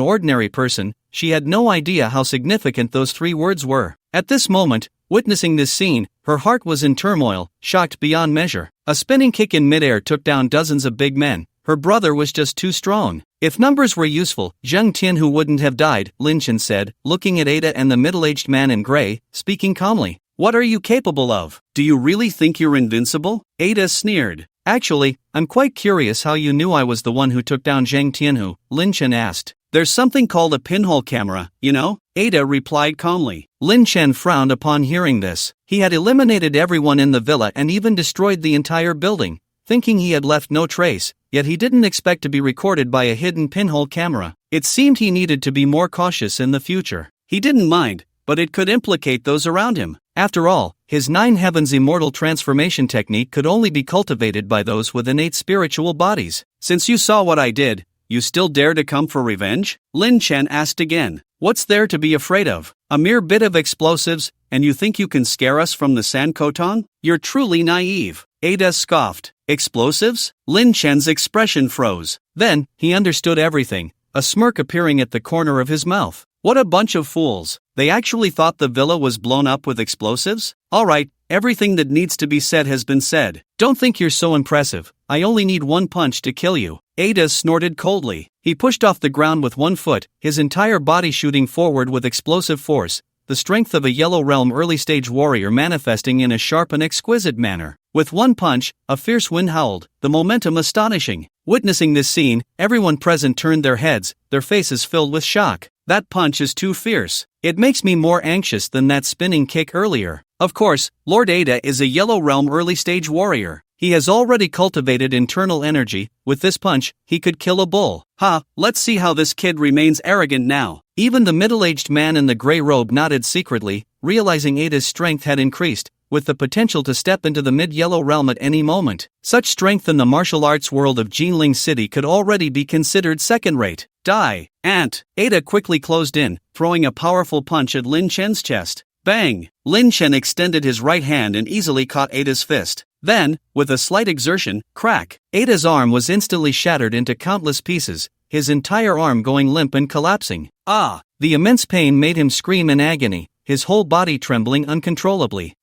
B: ordinary person, she had no idea how significant those three words were. At this moment, witnessing this scene, her heart was in turmoil, shocked beyond measure. A spinning kick in midair took down dozens of big men. Her brother was just too strong. If numbers were useful, Zheng Tianhu wouldn't have died, Lin Chen said, looking at Ada and the middle-aged man in gray, speaking calmly. What are you capable of? Do you really think you're invincible? Ada sneered. Actually, I'm quite curious how you knew I was the one who took down Zheng Tianhu, Lin Chen asked. There's something called a pinhole camera, you know? Ada replied calmly. Lin Chen frowned upon hearing this. He had eliminated everyone in the villa and even destroyed the entire building, thinking he had left no trace, yet he didn't expect to be recorded by a hidden pinhole camera. It seemed he needed to be more cautious in the future. He didn't mind, but it could implicate those around him. After all, his 9 Heavens Immortal transformation technique could only be cultivated by those with innate spiritual bodies. Since you saw what I did, you still dare to come for revenge? Lin Chen asked again. What's there to be afraid of? A mere bit of explosives, and you think you can scare us from the Sankotan? You're truly naive. Ada scoffed. Explosives? Lin Chen's expression froze. Then, he understood everything, a smirk appearing at the corner of his mouth. What a bunch of fools. They actually thought the villa was blown up with explosives? Alright, everything that needs to be said has been said. Don't think you're so impressive. I only need one punch to kill you. Ada snorted coldly. He pushed off the ground with one foot, his entire body shooting forward with explosive force, the strength of a Yellow Realm early-stage warrior manifesting in a sharp and exquisite manner. With one punch, a fierce wind howled, the momentum astonishing. Witnessing this scene, everyone present turned their heads, their faces filled with shock. That punch is too fierce. It makes me more anxious than that spinning kick earlier. Of course, Lord Ada is a Yellow Realm early-stage warrior. He has already cultivated internal energy. With this punch, he could kill a bull. Let's see how this kid remains arrogant now. Even the middle-aged man in the gray robe nodded secretly, realizing Ada's strength had increased, with the potential to step into the mid-Yellow Realm at any moment. Such strength in the martial arts world of Jinling City could already be considered second-rate. Die, ant! Ada quickly closed in, throwing a powerful punch at Lin Chen's chest. Bang! Lin Chen extended his right hand and easily caught Ada's fist. Then, with a slight exertion, crack! Ada's arm was instantly shattered into countless pieces, his entire arm going limp and collapsing. The immense pain made him scream in agony, his whole body trembling uncontrollably.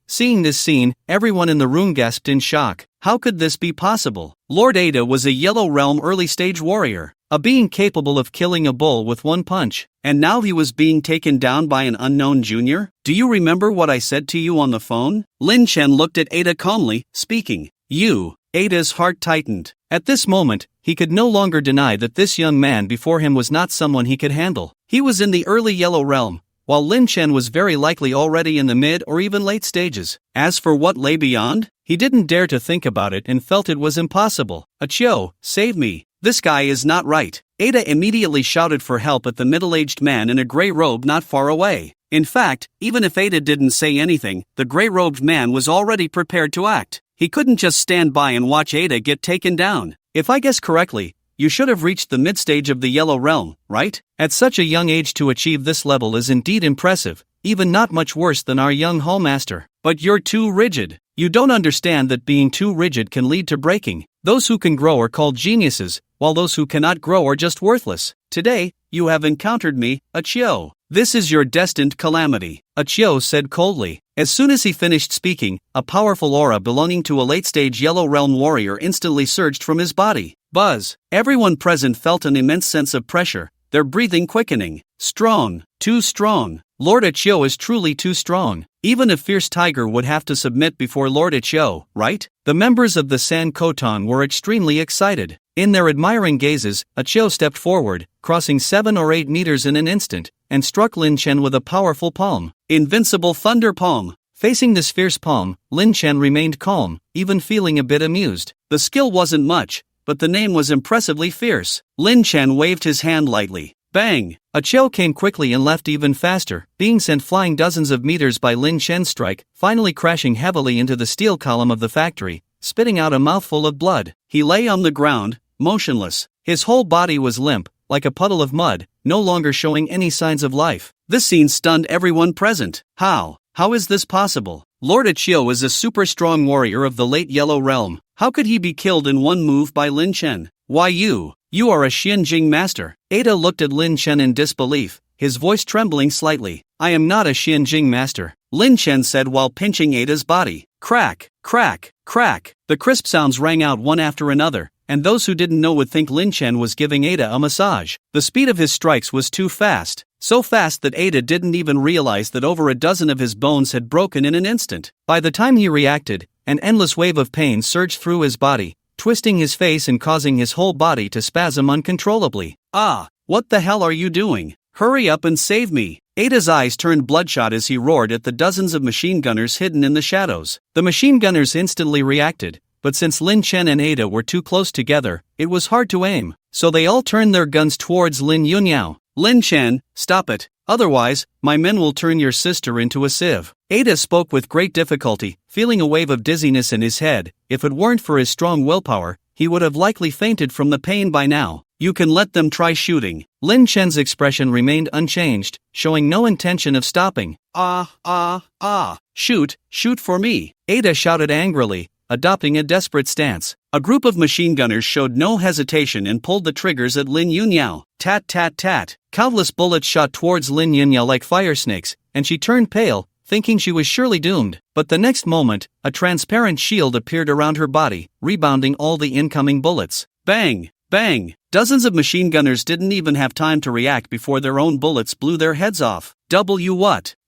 B: Seeing this scene, everyone in the room gasped in shock. How could this be possible? Lord Ada was a Yellow Realm early-stage warrior. A being capable of killing a bull with one punch. And now he was being taken down by an unknown junior? Do you remember what I said to you on the phone? Lin Chen looked at Ada calmly, speaking. You. Ada's heart tightened. At this moment, he could no longer deny that this young man before him was not someone he could handle. He was in the early yellow realm, while Lin Chen was very likely already in the mid or even late stages. As for what lay beyond, he didn't dare to think about it and felt it was impossible. Achio, save me. This guy is not right. Ada immediately shouted for help at the middle-aged man in a gray robe not far away. In fact, even if Ada didn't say anything, the gray-robed man was already prepared to act. He couldn't just stand by and watch Ada get taken down. If I guess correctly, you should have reached the mid-stage of the Yellow Realm, right? At such a young age to achieve this level is indeed impressive, even not much worse than our young hallmaster. But you're too rigid. You don't understand that being too rigid can lead to breaking. Those who can grow are called geniuses, while those who cannot grow are just worthless. Today, you have encountered me, Achio. This is your destined calamity, Achio said coldly. As soon as he finished speaking, a powerful aura belonging to a late-stage Yellow Realm warrior instantly surged from his body. Buzz. Everyone present felt an immense sense of pressure, their breathing quickening. Strong. Too strong. Lord Achio is truly too strong. Even a fierce tiger would have to submit before Lord Achio, right? The members of the San Kotan were extremely excited. In their admiring gazes, Achio stepped forward, crossing 7 or 8 meters in an instant, and struck Lin Chen with a powerful palm. Invincible Thunder Palm. Facing this fierce palm, Lin Chen remained calm, even feeling a bit amused. The skill wasn't much, but the name was impressively fierce. Lin Chen waved his hand lightly. Bang! Achio came quickly and left even faster, being sent flying dozens of meters by Lin Chen's strike, finally crashing heavily into the steel column of the factory, spitting out a mouthful of blood. He lay on the ground, motionless. His whole body was limp, like a puddle of mud, no longer showing any signs of life. This scene stunned everyone present. How is this possible? Lord Achio is a super strong warrior of the late Yellow Realm. How could he be killed in one move by Lin Chen? Why you are a Xianjing master. Ada looked at Lin Chen in disbelief, his voice trembling slightly. I am not a Xianjing master, Lin Chen said while pinching Ada's body. Crack, crack, crack. The crisp sounds rang out one after another, and those who didn't know would think Lin Chen was giving Ada a massage. The speed of his strikes was too fast, so fast that Ada didn't even realize that over a dozen of his bones had broken in an instant. By the time he reacted, an endless wave of pain surged through his body, twisting his face and causing his whole body to spasm uncontrollably. Ah, what the hell are you doing? Hurry up and save me. Ada's eyes turned bloodshot as he roared at the dozens of machine gunners hidden in the shadows. The machine gunners instantly reacted, but since Lin Chen and Ada were too close together, it was hard to aim, so they all turned their guns towards Lin Yunyao. Lin Chen, stop it, otherwise, my men will turn your sister into a sieve. Ada spoke with great difficulty, feeling a wave of dizziness in his head. If it weren't for his strong willpower, he would have likely fainted from the pain by now. You can let them try shooting. Lin Chen's expression remained unchanged, showing no intention of stopping. Shoot for me. Ada shouted angrily, adopting a desperate stance. A group of machine gunners showed no hesitation and pulled the triggers at Lin Yunyao. Tat tat tat. Countless bullets shot towards Lin Yunyao like fire snakes, and she turned pale, thinking she was surely doomed. But the next moment, a transparent shield appeared around her body, rebounding all the incoming bullets. Bang! Bang! Dozens of machine gunners didn't even have time to react before their own bullets blew their heads off.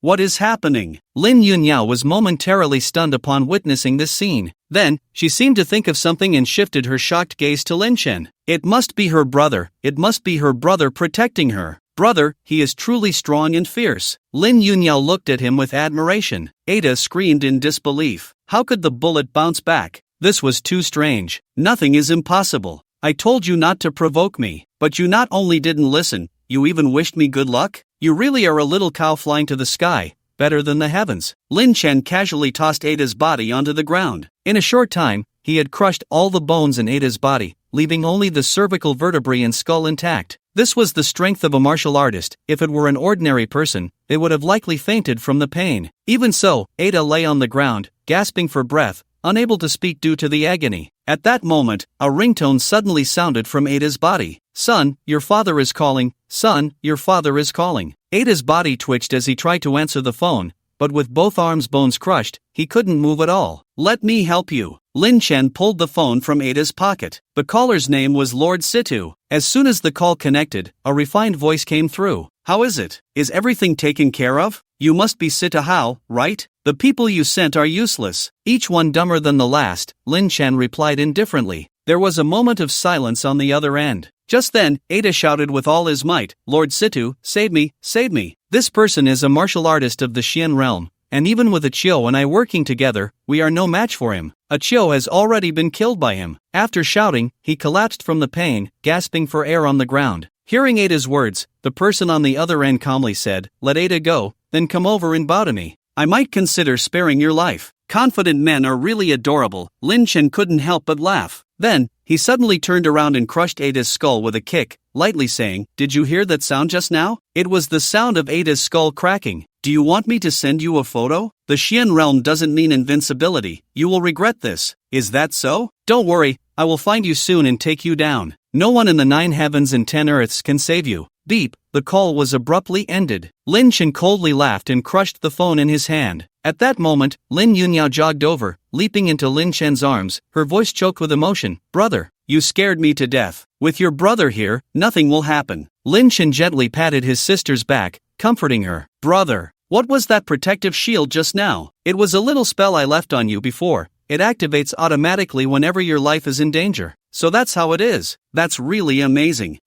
B: What is happening? Lin Yunyao was momentarily stunned upon witnessing this scene. Then, she seemed to think of something and shifted her shocked gaze to Lin Chen. It must be her brother. It must be her brother protecting her. Brother, he is truly strong and fierce. Lin Yunyao looked at him with admiration. Ada screamed in disbelief. How could the bullet bounce back? This was too strange. Nothing is impossible. I told you not to provoke me, but you not only didn't listen, you even wished me good luck? You really are a little cow flying to the sky, better than the heavens. Lin Chen casually tossed Ada's body onto the ground. In a short time, he had crushed all the bones in Ada's body, leaving only the cervical vertebrae and skull intact. This was the strength of a martial artist. If it were an ordinary person, they would have likely fainted from the pain. Even so, Ada lay on the ground, gasping for breath, unable to speak due to the agony. At that moment, a ringtone suddenly sounded from Ada's body. Son, your father is calling. Son, your father is calling. Ada's body twitched as he tried to answer the phone, but with both arms' bones crushed, he couldn't move at all. "Let me help you." Lin Chen pulled the phone from Ada's pocket. The caller's name was Lord Situ. As soon as the call connected, a refined voice came through. "How is it? Is everything taken care of? You must be Situ Hao, right? The people you sent are useless." "Each one dumber than the last," Lin Chen replied indifferently. There was a moment of silence on the other end. Just then, Ada shouted with all his might, "Lord Situ, save me, save me. This person is a martial artist of the Xian realm, and even with a Chiu and I working together, we are no match for him. A Chiu has already been killed by him." After shouting, he collapsed from the pain, gasping for air on the ground. Hearing Ada's words, the person on the other end calmly said, "Let Ada go, then come over and bow to me. I might consider sparing your life." Confident men are really adorable. Lin Chen couldn't help but laugh. Then, he suddenly turned around and crushed Ada's skull with a kick, lightly saying, "Did you hear that sound just now? It was the sound of Ada's skull cracking. Do you want me to send you a photo? The Xian realm doesn't mean invincibility. You will regret this." "Is that so? Don't worry, I will find you soon and take you down. No one in the 9 heavens and 10 earths can save you." Beep, the call was abruptly ended. Lin Chen coldly laughed and crushed the phone in his hand. At that moment, Lin Yunyao jogged over, leaping into Lin Chen's arms, her voice choked with emotion. "Brother, you scared me to death. With your brother here, nothing will happen." Lin Chen gently patted his sister's back, comforting her. "Brother, what was that protective shield just now?" "It was a little spell I left on you before. It activates automatically whenever your life is in danger. So that's how it is. That's really amazing.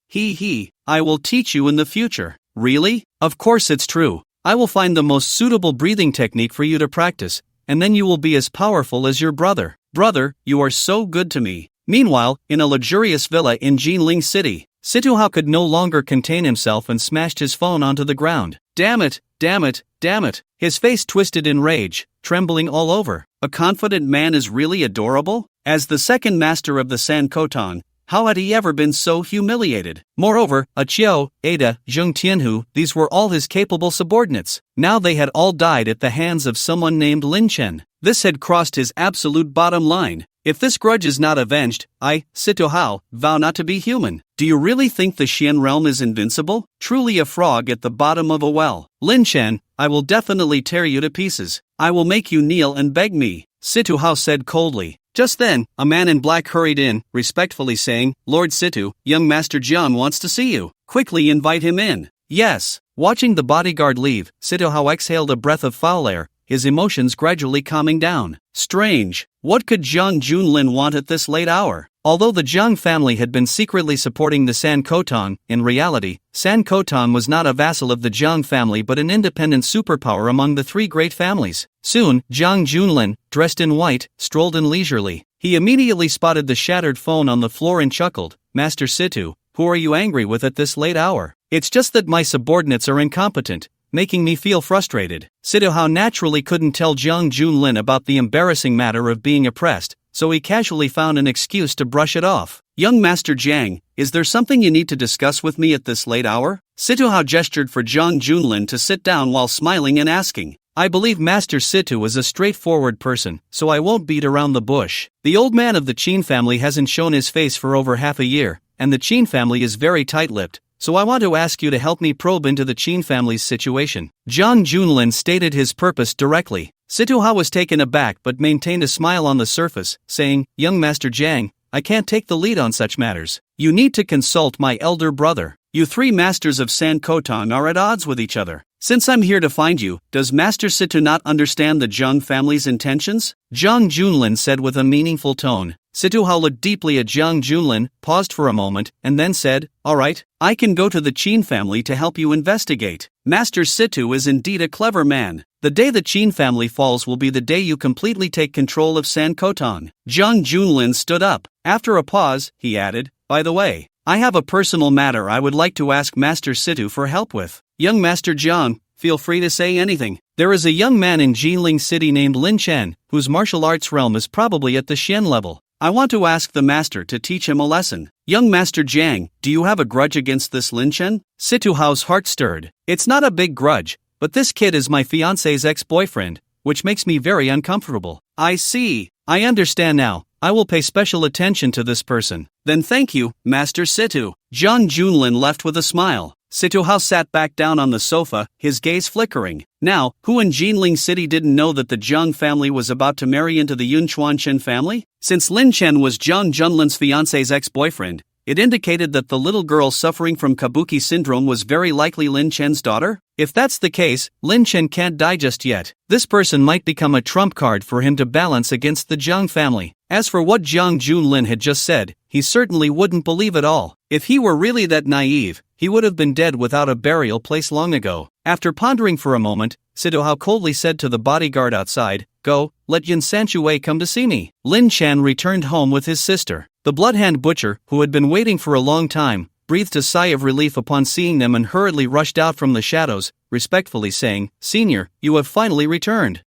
B: I will teach you in the future." "Really? Of course it's true. I will find the most suitable breathing technique for you to practice, and then you will be as powerful as your brother." "Brother, you are so good to me." Meanwhile, in a luxurious villa in Jinling City, Situ Hao could no longer contain himself and smashed his phone onto the ground. Damn it, damn it, damn it. His face twisted in rage, trembling all over. A confident man is really adorable? As the second master of the San Kotan, how had he ever been so humiliated? Moreover, a Chiu, Ada, Zheng Tianhu, these were all his capable subordinates. Now they had all died at the hands of someone named Lin Chen. This had crossed his absolute bottom line. If this grudge is not avenged, I, Situ Hao, vow not to be human. Do you really think the Xian realm is invincible? Truly a frog at the bottom of a well. Lin Chen, I will definitely tear you to pieces. I will make you kneel and beg me, Situ Hao said coldly. Just then, a man in black hurried in, respectfully saying, "Lord Situ, young Master Jian wants to see you. Quickly invite him in." "Yes." Watching the bodyguard leave, Situ Hao exhaled a breath of foul air, his emotions gradually calming down. Strange. What could Jiang Junlin want at this late hour? Although the Jiang family had been secretly supporting the San Kotan, in reality, San Kotan was not a vassal of the Jiang family but an independent superpower among the 3 great families. Soon, Jiang Junlin, dressed in white, strolled in leisurely. He immediately spotted the shattered phone on the floor and chuckled. "Master Situ, who are you angry with at this late hour?" "It's just that my subordinates are incompetent, making me feel frustrated." Situ Hao naturally couldn't tell Jiang Junlin about the embarrassing matter of being oppressed, so he casually found an excuse to brush it off. "Young Master Jiang, is there something you need to discuss with me at this late hour?" Situ Hao gestured for Jiang Junlin to sit down while smiling and asking. "I believe Master Situ is a straightforward person, so I won't beat around the bush. The old man of the Qin family hasn't shown his face for over half a year, and the Qin family is very tight-lipped. So I want to ask you to help me probe into the Qin family's situation." Jiang Junlin stated his purpose directly. Situ Hao was taken aback but maintained a smile on the surface, saying, "Young Master Jiang, I can't take the lead on such matters. You need to consult my elder brother. You 3 masters of San Kotan are at odds with each other. Since I'm here to find you, does Master Situ not understand the Jiang family's intentions?" Jiang Junlin said with a meaningful tone. Situ Hao looked deeply at Jiang Junlin, paused for a moment, and then said, "All right, I can go to the Qin family to help you investigate. Master Situ is indeed a clever man. The day the Qin family falls will be the day you completely take control of San Kotan." Jiang Junlin stood up. After a pause, he added, "By the way, I have a personal matter I would like to ask Master Situ for help with." "Young Master Jiang, feel free to say anything." "There is a young man in Jinling City named Lin Chen, whose martial arts realm is probably at the Xian level. I want to ask the master to teach him a lesson." "Young Master Jiang, do you have a grudge against this Lin Chen?" Situ Hao's heart stirred. "It's not a big grudge, but this kid is my fiancé's ex-boyfriend, which makes me very uncomfortable." "I see. I understand now. I will pay special attention to this person." "Then thank you, Master Situ." Jiang Junlin left with a smile. Situhao sat back down on the sofa, his gaze flickering. Now, who in Jinling City didn't know that the Jiang family was about to marry into the Yunchuan family? Since Lin Chen was Jiang Junlin's fiancé's ex-boyfriend, it indicated that the little girl suffering from Kabuki syndrome was very likely Lin Chen's daughter? If that's the case, Lin Chen can't die just yet. This person might become a trump card for him to balance against the Jiang family. As for what Jiang Junlin had just said, he certainly wouldn't believe it all. If he were really that naive, he would have been dead without a burial place long ago. After pondering for a moment, Situhao coldly said to the bodyguard outside, "Go, let Yin Sanshui come to see me." Lin Chan returned home with his sister. The bloodhand butcher, who had been waiting for a long time, breathed a sigh of relief upon seeing them and hurriedly rushed out from the shadows, respectfully saying, "Senior, you have finally returned."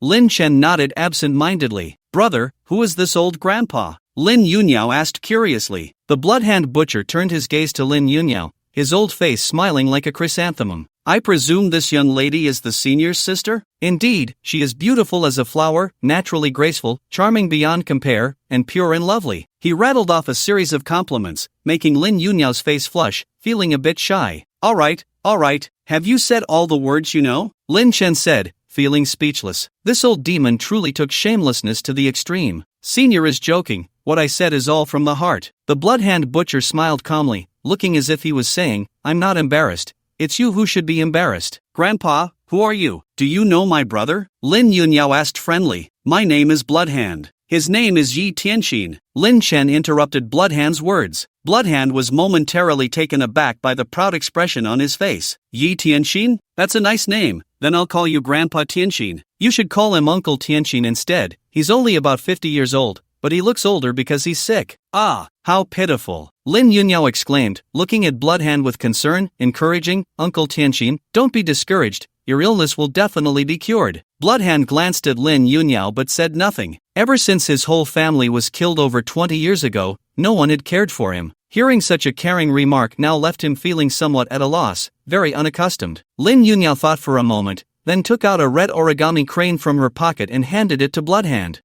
B: Lin Chen nodded absent-mindedly. "Brother, who is this old grandpa?" Lin Yunyao asked curiously. The bloodhand butcher turned his gaze to Lin Yunyao, his old face smiling like a chrysanthemum. "I presume this young lady is the senior's sister?" "Indeed, she is beautiful as a flower, naturally graceful, charming beyond compare, and pure and lovely." He rattled off a series of compliments, making Lin Yunyao's face flush, feeling a bit shy. All right, have you said all the words you know?" Lin Chen said, feeling speechless. This old demon truly took shamelessness to the extreme. "Senior is joking, what I said is all from the heart." The bloodhand butcher smiled calmly, looking as if he was saying, "I'm not embarrassed. It's you who should be embarrassed." "Grandpa, who are you? Do you know my brother?" Lin Yunyao asked friendly. "My name is Bloodhand. His name is Yi Tianxin." Lin Chen interrupted Bloodhand's words. Bloodhand was momentarily taken aback by the proud expression on his face. "Yi Tianxin? That's a nice name. Then I'll call you Grandpa Tianxin." "You should call him Uncle Tianxin instead. He's only about 50 years old, but he looks older because he's sick." "Ah, how pitiful," Lin Yunyao exclaimed, looking at Bloodhand with concern, encouraging, "Uncle Tianxin, don't be discouraged. Your illness will definitely be cured." Bloodhand glanced at Lin Yunyao but said nothing. Ever since his whole family was killed over 20 years ago, no one had cared for him. Hearing such a caring remark now left him feeling somewhat at a loss, very unaccustomed. Lin Yunyao thought for a moment, then took out a red origami crane from her pocket and handed it to Bloodhand.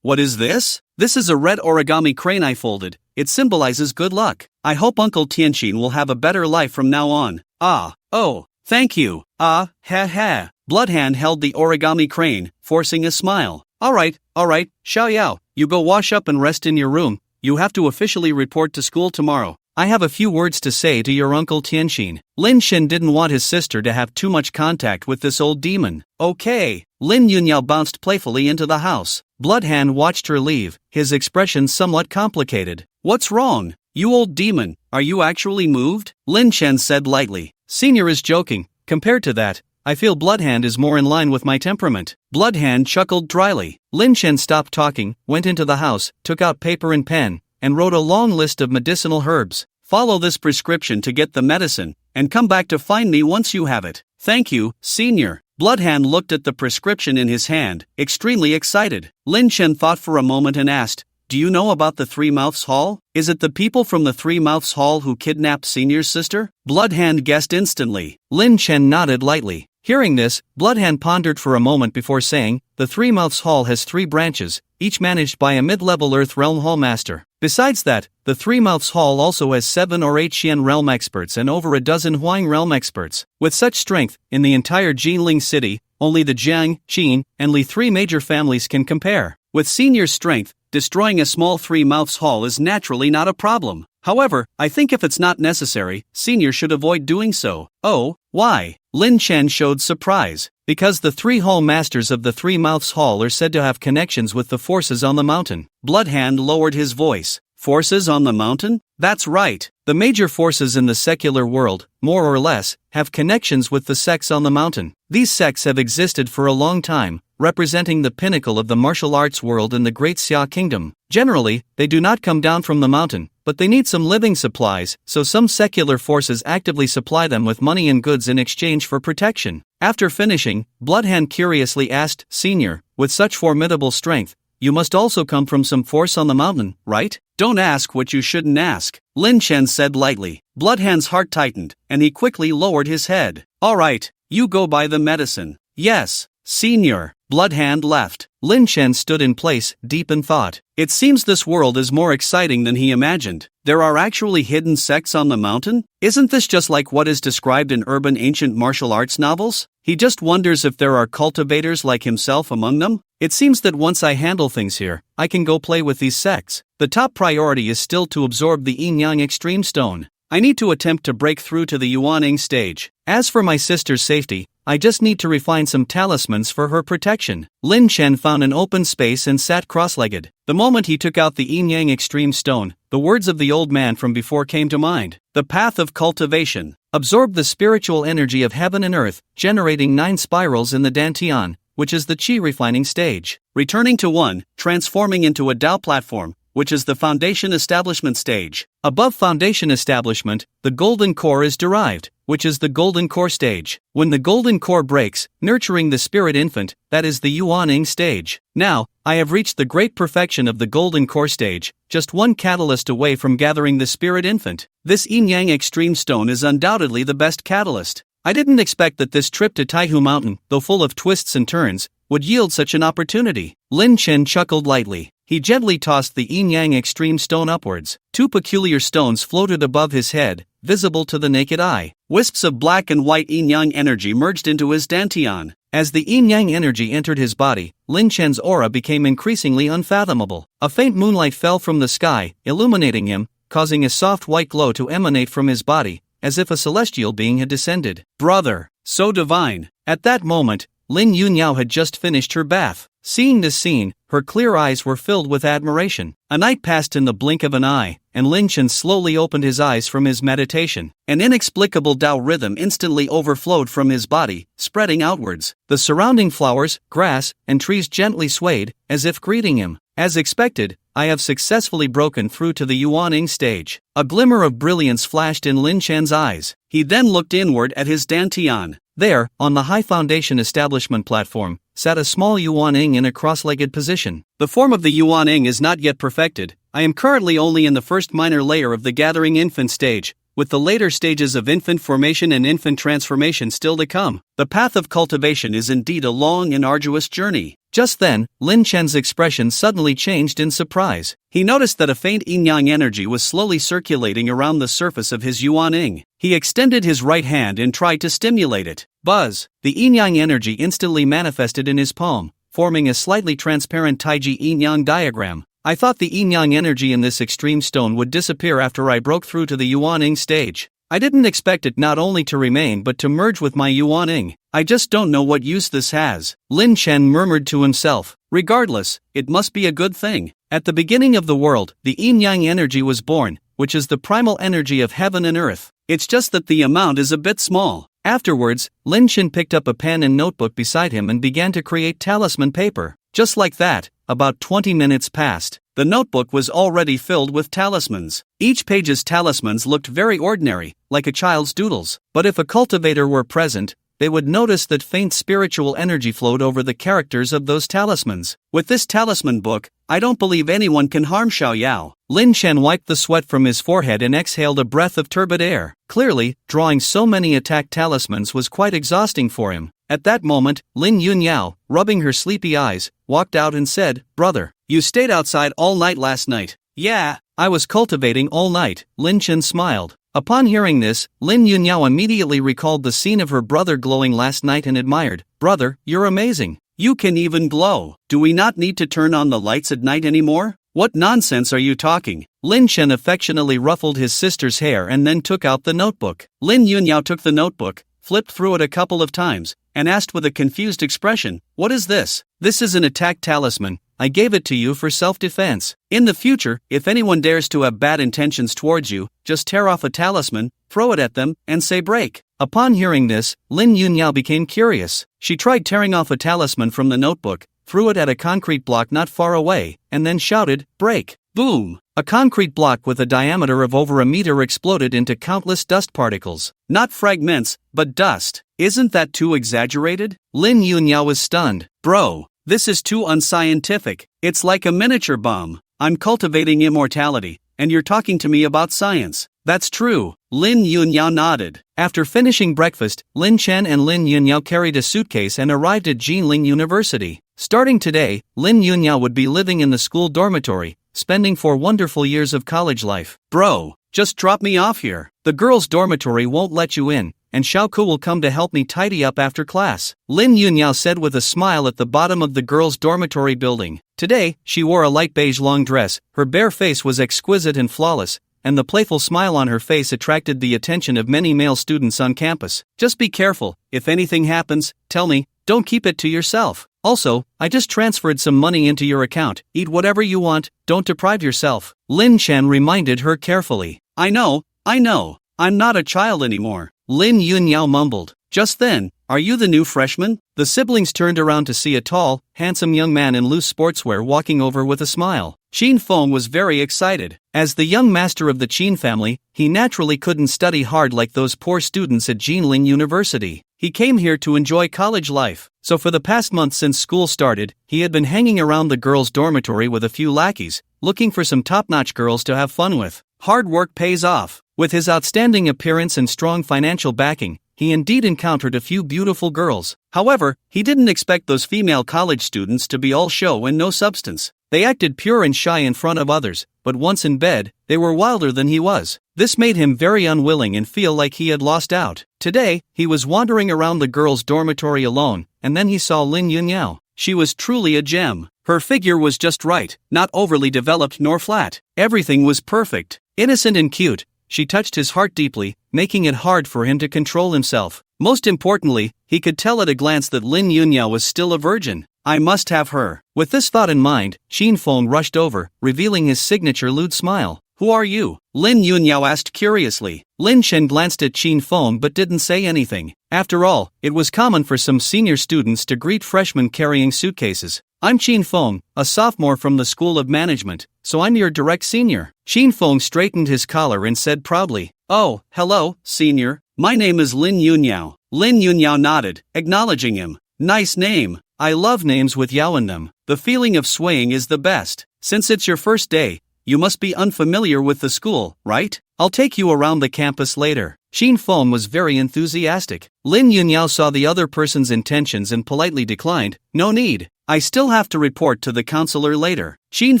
B: What is this?" "This is a red origami crane I folded. It symbolizes good luck. I hope Uncle Tianxin will have a better life from now on." "Oh, thank you. Bloodhand held the origami crane, forcing a smile. All right, Xiaoyao, you go wash up and rest in your room. You have to officially report to school tomorrow. I have a few words to say to your Uncle Tianxin." Lin Shen didn't want his sister to have too much contact with this old demon. "Okay." Lin Yunyao bounced playfully into the house. Bloodhand watched her leave, his expression somewhat complicated. "What's wrong? You old demon, are you actually moved?" Lin Chen said lightly. "Senior is joking. Compared to that, I feel Bloodhand is more in line with my temperament." Bloodhand chuckled dryly. Lin Chen stopped talking, went into the house, took out paper and pen, and wrote a long list of medicinal herbs. "Follow this prescription to get the medicine, and come back to find me once you have it." "Thank you, Senior." Bloodhand looked at the prescription in his hand, extremely excited. Lin Chen thought for a moment and asked, "Do you know about the Three Mouths Hall? Is it the people from the Three Mouths Hall who kidnapped Senior's sister?" Bloodhand guessed instantly. Lin Chen nodded lightly. Hearing this, Bloodhand pondered for a moment before saying, "The Three Mouths Hall has 3 branches, each managed by a mid-level Earth Realm Hallmaster. Besides that, the Three Mouths Hall also has 7 or 8 Xian Realm experts and over a dozen Huang Realm experts. With such strength, in the entire Jinling city, only the Jiang, Qin, and Li 3 major families can compare. With Senior's strength, destroying a small Three Mouths Hall is naturally not a problem. However, I think if it's not necessary, Senior should avoid doing so." "Oh, why?" Lin Chen showed surprise. "Because the 3 Hall Masters of the Three Mouths Hall are said to have connections with the forces on the mountain." Bloodhand lowered his voice. "Forces on the mountain? That's right. The major forces in the secular world, more or less, have connections with the sects on the mountain. These sects have existed for a long time, representing the pinnacle of the martial arts world in the Great Xia Kingdom. Generally, they do not come down from the mountain, but they need some living supplies, so some secular forces actively supply them with money and goods in exchange for protection." After finishing, Bloodhand curiously asked, "Senior, with such formidable strength, you must also come from some force on the mountain, right?" "Don't ask what you shouldn't ask," Lin Chen said lightly. Bloodhand's heart tightened, and he quickly lowered his head. "All right, you go buy the medicine." "Yes, Senior." Blood hand left. Lin Chen stood in place, deep in thought. It seems this world is more exciting than he imagined. There are actually hidden sects on the mountain? Isn't this just like what is described in urban ancient martial arts novels? He just wonders if there are cultivators like himself among them. It seems that once I handle things here, I can go play with these sects. The top priority is still to absorb the Yin-Yang Extreme Stone. I need to attempt to break through to the Yuaning stage. As for my sister's safety, I just need to refine some talismans for her protection. Lin Chen found an open space and sat cross-legged. The moment he took out the Yin-Yang Extreme Stone, the words of the old man from before came to mind. The path of cultivation. Absorb the spiritual energy of heaven and earth, generating 9 spirals in the Dantian, which is the Qi refining stage. Returning to 1, transforming into a Dao platform, which is the foundation establishment stage. Above foundation establishment, the golden core is derived, which is the golden core stage. When the golden core breaks, nurturing the spirit infant, that is the Yuaning stage. Now, I have reached the great perfection of the golden core stage, just one catalyst away from gathering the spirit infant. This Yin-Yang Extreme Stone is undoubtedly the best catalyst. I didn't expect that this trip to Taihu Mountain, though full of twists and turns, would yield such an opportunity. Lin Chen chuckled lightly. He gently tossed the Yin-Yang Extreme Stone upwards. 2 peculiar stones floated above his head, visible to the naked eye. Wisps of black and white Yin-Yang energy merged into his Dantian. As the Yin-Yang energy entered his body, Lin Chen's aura became increasingly unfathomable. A faint moonlight fell from the sky, illuminating him, causing a soft white glow to emanate from his body, as if a celestial being had descended. Brother, so divine. At that moment, Lin Yunyao had just finished her bath. Seeing this scene, her clear eyes were filled with admiration. A night passed in the blink of an eye, and Lin Chen slowly opened his eyes from his meditation. An inexplicable Tao rhythm instantly overflowed from his body, spreading outwards. The surrounding flowers, grass, and trees gently swayed, as if greeting him. As expected, I have successfully broken through to the Yuaning stage. A glimmer of brilliance flashed in Lin Chen's eyes. He then looked inward at his Dantian. There, on the high foundation establishment platform, sat a small Yuaning in a cross-legged position. The form of the Yuaning is not yet perfected. I am currently only in the first minor layer of the gathering infant stage, with the later stages of infant formation and infant transformation still to come. The path of cultivation is indeed a long and arduous journey. Just then, Lin Chen's expression suddenly changed in surprise. He noticed that a faint yin-yang energy was slowly circulating around the surface of his Yuaning. He extended his right hand and tried to stimulate it. Buzz! The yin-yang energy instantly manifested in his palm, forming a slightly transparent Taiji yin-yang diagram. I thought the yin-yang energy in this extreme stone would disappear after I broke through to the Yuaning stage. I didn't expect it not only to remain but to merge with my Yuaning. I just don't know what use this has. Lin Chen murmured to himself. Regardless, it must be a good thing. At the beginning of the world, the yin-yang energy was born, which is the primal energy of heaven and earth. It's just that the amount is a bit small. Afterwards, Lin Chen picked up a pen and notebook beside him and began to create talisman paper. Just like that, about 20 minutes passed. The notebook was already filled with talismans. Each page's talismans looked very ordinary, like a child's doodles. But if a cultivator were present, they would notice that faint spiritual energy flowed over the characters of those talismans. With this talisman book, I don't believe anyone can harm Xiao Yao. Lin Chen wiped the sweat from his forehead and exhaled a breath of turbid air. Clearly, drawing so many attack talismans was quite exhausting for him. At that moment, Lin Yunyao, rubbing her sleepy eyes, walked out and said, "Brother, you stayed outside all night last night." "Yeah, I was cultivating all night," Lin Chen smiled. Upon hearing this, Lin Yunyao immediately recalled the scene of her brother glowing last night and admired. "Brother, you're amazing. You can even glow. Do we not need to turn on the lights at night anymore? What nonsense are you talking?" Lin Chen affectionately ruffled his sister's hair and then took out the notebook. Lin Yunyao took the notebook, flipped through it a couple of times, and asked with a confused expression, "What is this?" "This is an attack talisman. I gave it to you for self-defense. In the future, if anyone dares to have bad intentions towards you, just tear off a talisman, throw it at them, and say break." Upon hearing this, Lin Yunyao became curious. She tried tearing off a talisman from the notebook, threw it at a concrete block not far away, and then shouted, "Break!" Boom! A concrete block with a diameter of over a meter exploded into countless dust particles. Not fragments, but dust. Isn't that too exaggerated? Lin Yunyao was stunned. "Bro, this is too unscientific. It's like a miniature bomb. I'm cultivating immortality, and you're talking to me about science." "That's true. Lin Yunyao nodded. After finishing breakfast, Lin Chen and Lin Yunyao carried a suitcase and arrived at Jinling University. Starting today, Lin Yunyao would be living in the school dormitory, spending 4 wonderful years of college life. Bro, just drop me off here. The girls' dormitory won't let you in, and Xiaoku will come to help me tidy up after class, Lin Yunyao said with a smile at the bottom of the girls' dormitory building. Today, she wore a light beige long dress, her bare face was exquisite and flawless, and the playful smile on her face attracted the attention of many male students on campus. Just be careful, if anything happens, tell me, don't keep it to yourself. Also, I just transferred some money into your account, eat whatever you want, don't deprive yourself, Lin Chen reminded her carefully. I know, I'm not a child anymore, Lin Yunyao mumbled. Just then, are you the new freshman? The siblings turned around to see a tall, handsome young man in loose sportswear walking over with a smile. Qin Feng was very excited. As the young master of the Qin family, he naturally couldn't study hard like those poor students at Jinling University. He came here to enjoy college life. So for the past month since school started, he had been hanging around the girls' dormitory with a few lackeys, looking for some top-notch girls to have fun with. Hard work pays off. With his outstanding appearance and strong financial backing, he indeed encountered a few beautiful girls. However, he didn't expect those female college students to be all show and no substance. They acted pure and shy in front of others, but once in bed, they were wilder than he was. This made him very unwilling and feel like he had lost out. Today, he was wandering around the girls' dormitory alone, and then he saw Lin Yunyao. She was truly a gem. Her figure was just right, not overly developed nor flat. Everything was perfect, innocent and cute. She touched his heart deeply, making it hard for him to control himself. Most importantly, he could tell at a glance that Lin Yunyao was still a virgin. I must have her. With this thought in mind, Qin Feng rushed over, revealing his signature lewd smile. Who are you? Lin Yunyao asked curiously. Lin Chen glanced at Qin Feng but didn't say anything. After all, it was common for some senior students to greet freshmen carrying suitcases. I'm Qin Feng, a sophomore from the School of Management, so I'm your direct senior. Qin Feng straightened his collar and said proudly, Oh, hello, senior. My name is Lin Yunyao. Lin Yunyao nodded, acknowledging him. Nice name. I love names with yao in them. The feeling of swaying is the best. Since it's your first day, you must be unfamiliar with the school, right? I'll take you around the campus later. Qin Feng was very enthusiastic. Lin Yunyao saw the other person's intentions and politely declined. No need. I still have to report to the counselor later. Qin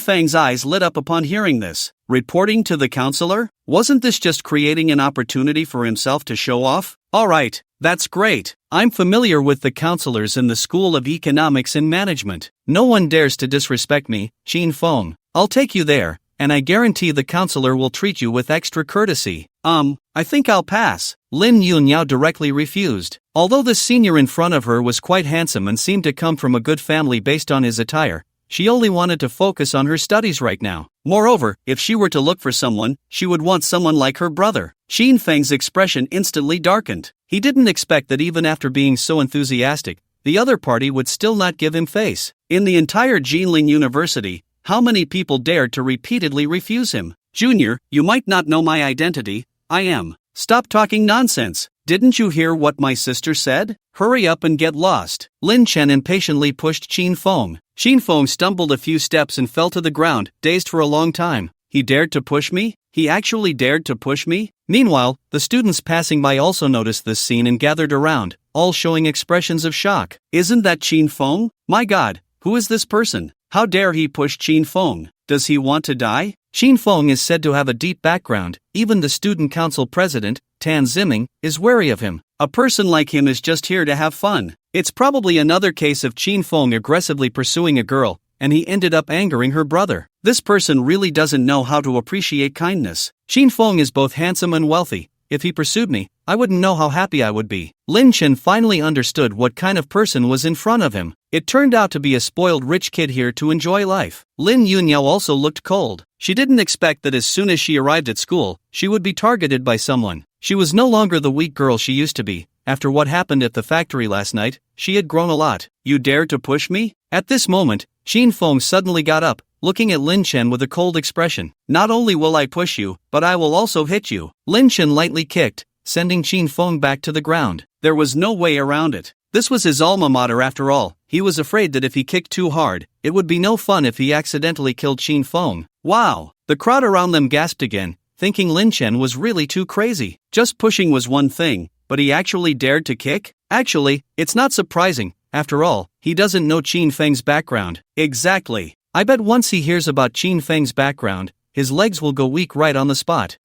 B: Feng's eyes lit up upon hearing this. Reporting to the counselor? Wasn't this just creating an opportunity for himself to show off? Alright, that's great. I'm familiar with the counselors in the School of Economics and Management. No one dares to disrespect me, Qin Feng. I'll take you there, and I guarantee the counselor will treat you with extra courtesy. I think I'll pass. Lin Yunyao directly refused. Although the senior in front of her was quite handsome and seemed to come from a good family based on his attire, she only wanted to focus on her studies right now. Moreover, if she were to look for someone, she would want someone like her brother. Qin Feng's expression instantly darkened. He didn't expect that even after being so enthusiastic, the other party would still not give him face. In the entire Jinling University, how many people dared to repeatedly refuse him? Junior, you might not know my identity. I am. Stop talking nonsense. Didn't you hear what my sister said? Hurry up and get lost. Lin Chen impatiently pushed Qin Feng. Qin Feng stumbled a few steps and fell to the ground, dazed for a long time. He dared to push me? He actually dared to push me? Meanwhile, the students passing by also noticed this scene and gathered around, all showing expressions of shock. Isn't that Qin Feng? My God, who is this person? How dare he push Qin Feng? Does he want to die? Qin Feng is said to have a deep background. Even the student council president, Tan Ziming, is wary of him. A person like him is just here to have fun. It's probably another case of Qin Feng aggressively pursuing a girl, and he ended up angering her brother. This person really doesn't know how to appreciate kindness. Qin Feng is both handsome and wealthy. If he pursued me, I wouldn't know how happy I would be. Lin Chen finally understood what kind of person was in front of him. It turned out to be a spoiled rich kid here to enjoy life. Lin Yunyao also looked cold. She didn't expect that as soon as she arrived at school, she would be targeted by someone. She was no longer the weak girl she used to be. After what happened at the factory last night, she had grown a lot. You dare to push me? At this moment, Qin Feng suddenly got up, looking at Lin Chen with a cold expression. Not only will I push you, but I will also hit you. Lin Chen lightly kicked, sending Qin Feng back to the ground. There was no way around it. This was his alma mater after all. He was afraid that if he kicked too hard, it would be no fun if he accidentally killed Qin Feng. Wow! The crowd around them gasped again, thinking Lin Chen was really too crazy. Just pushing was one thing, but he actually dared to kick? Actually, it's not surprising. After all, he doesn't know Qin Feng's background. Exactly. I bet once he hears about Qin Feng's background, his legs will go weak right on the spot.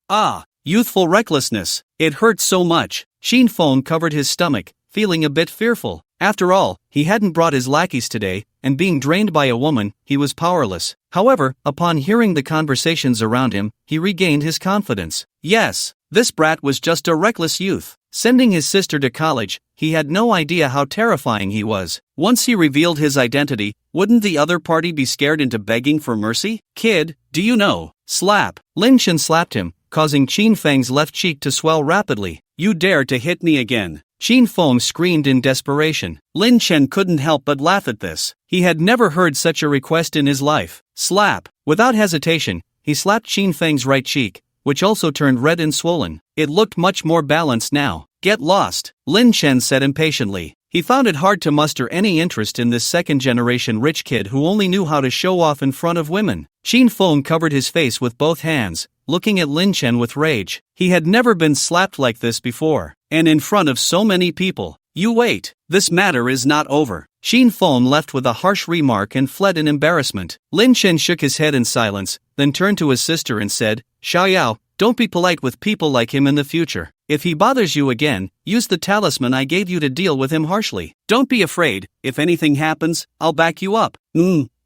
B: Youthful recklessness. It hurt so much. Qin Feng covered his stomach, feeling a bit fearful. After all, he hadn't brought his lackeys today, and being drained by a woman, he was powerless. However, upon hearing the conversations around him, he regained his confidence. Yes, this brat was just a reckless youth. Sending his sister to college, he had no idea how terrifying he was. Once he revealed his identity, wouldn't the other party be scared into begging for mercy? Kid, do you know? Slap. Lin Chen slapped him, causing Qin Feng's left cheek to swell rapidly. You dare to hit me again? Qin Feng screamed in desperation. Lin Chen couldn't help but laugh at this. He had never heard such a request in his life. Slap. Without hesitation, he slapped Qin Feng's right cheek, which also turned red and swollen. It looked much more balanced now. Get lost, Lin Chen said impatiently. He found it hard to muster any interest in this second-generation rich kid who only knew how to show off in front of women. Qin Feng covered his face with both hands, looking at Lin Chen with rage. He had never been slapped like this before, and in front of so many people. You wait, this matter is not over. Qin Feng left with a harsh remark and fled in embarrassment. Lin Chen shook his head in silence, then turned to his sister and said, Xiaoyao, don't be polite with people like him in the future. If he bothers you again, use the talisman I gave you to deal with him harshly. Don't be afraid, if anything happens, I'll back you up.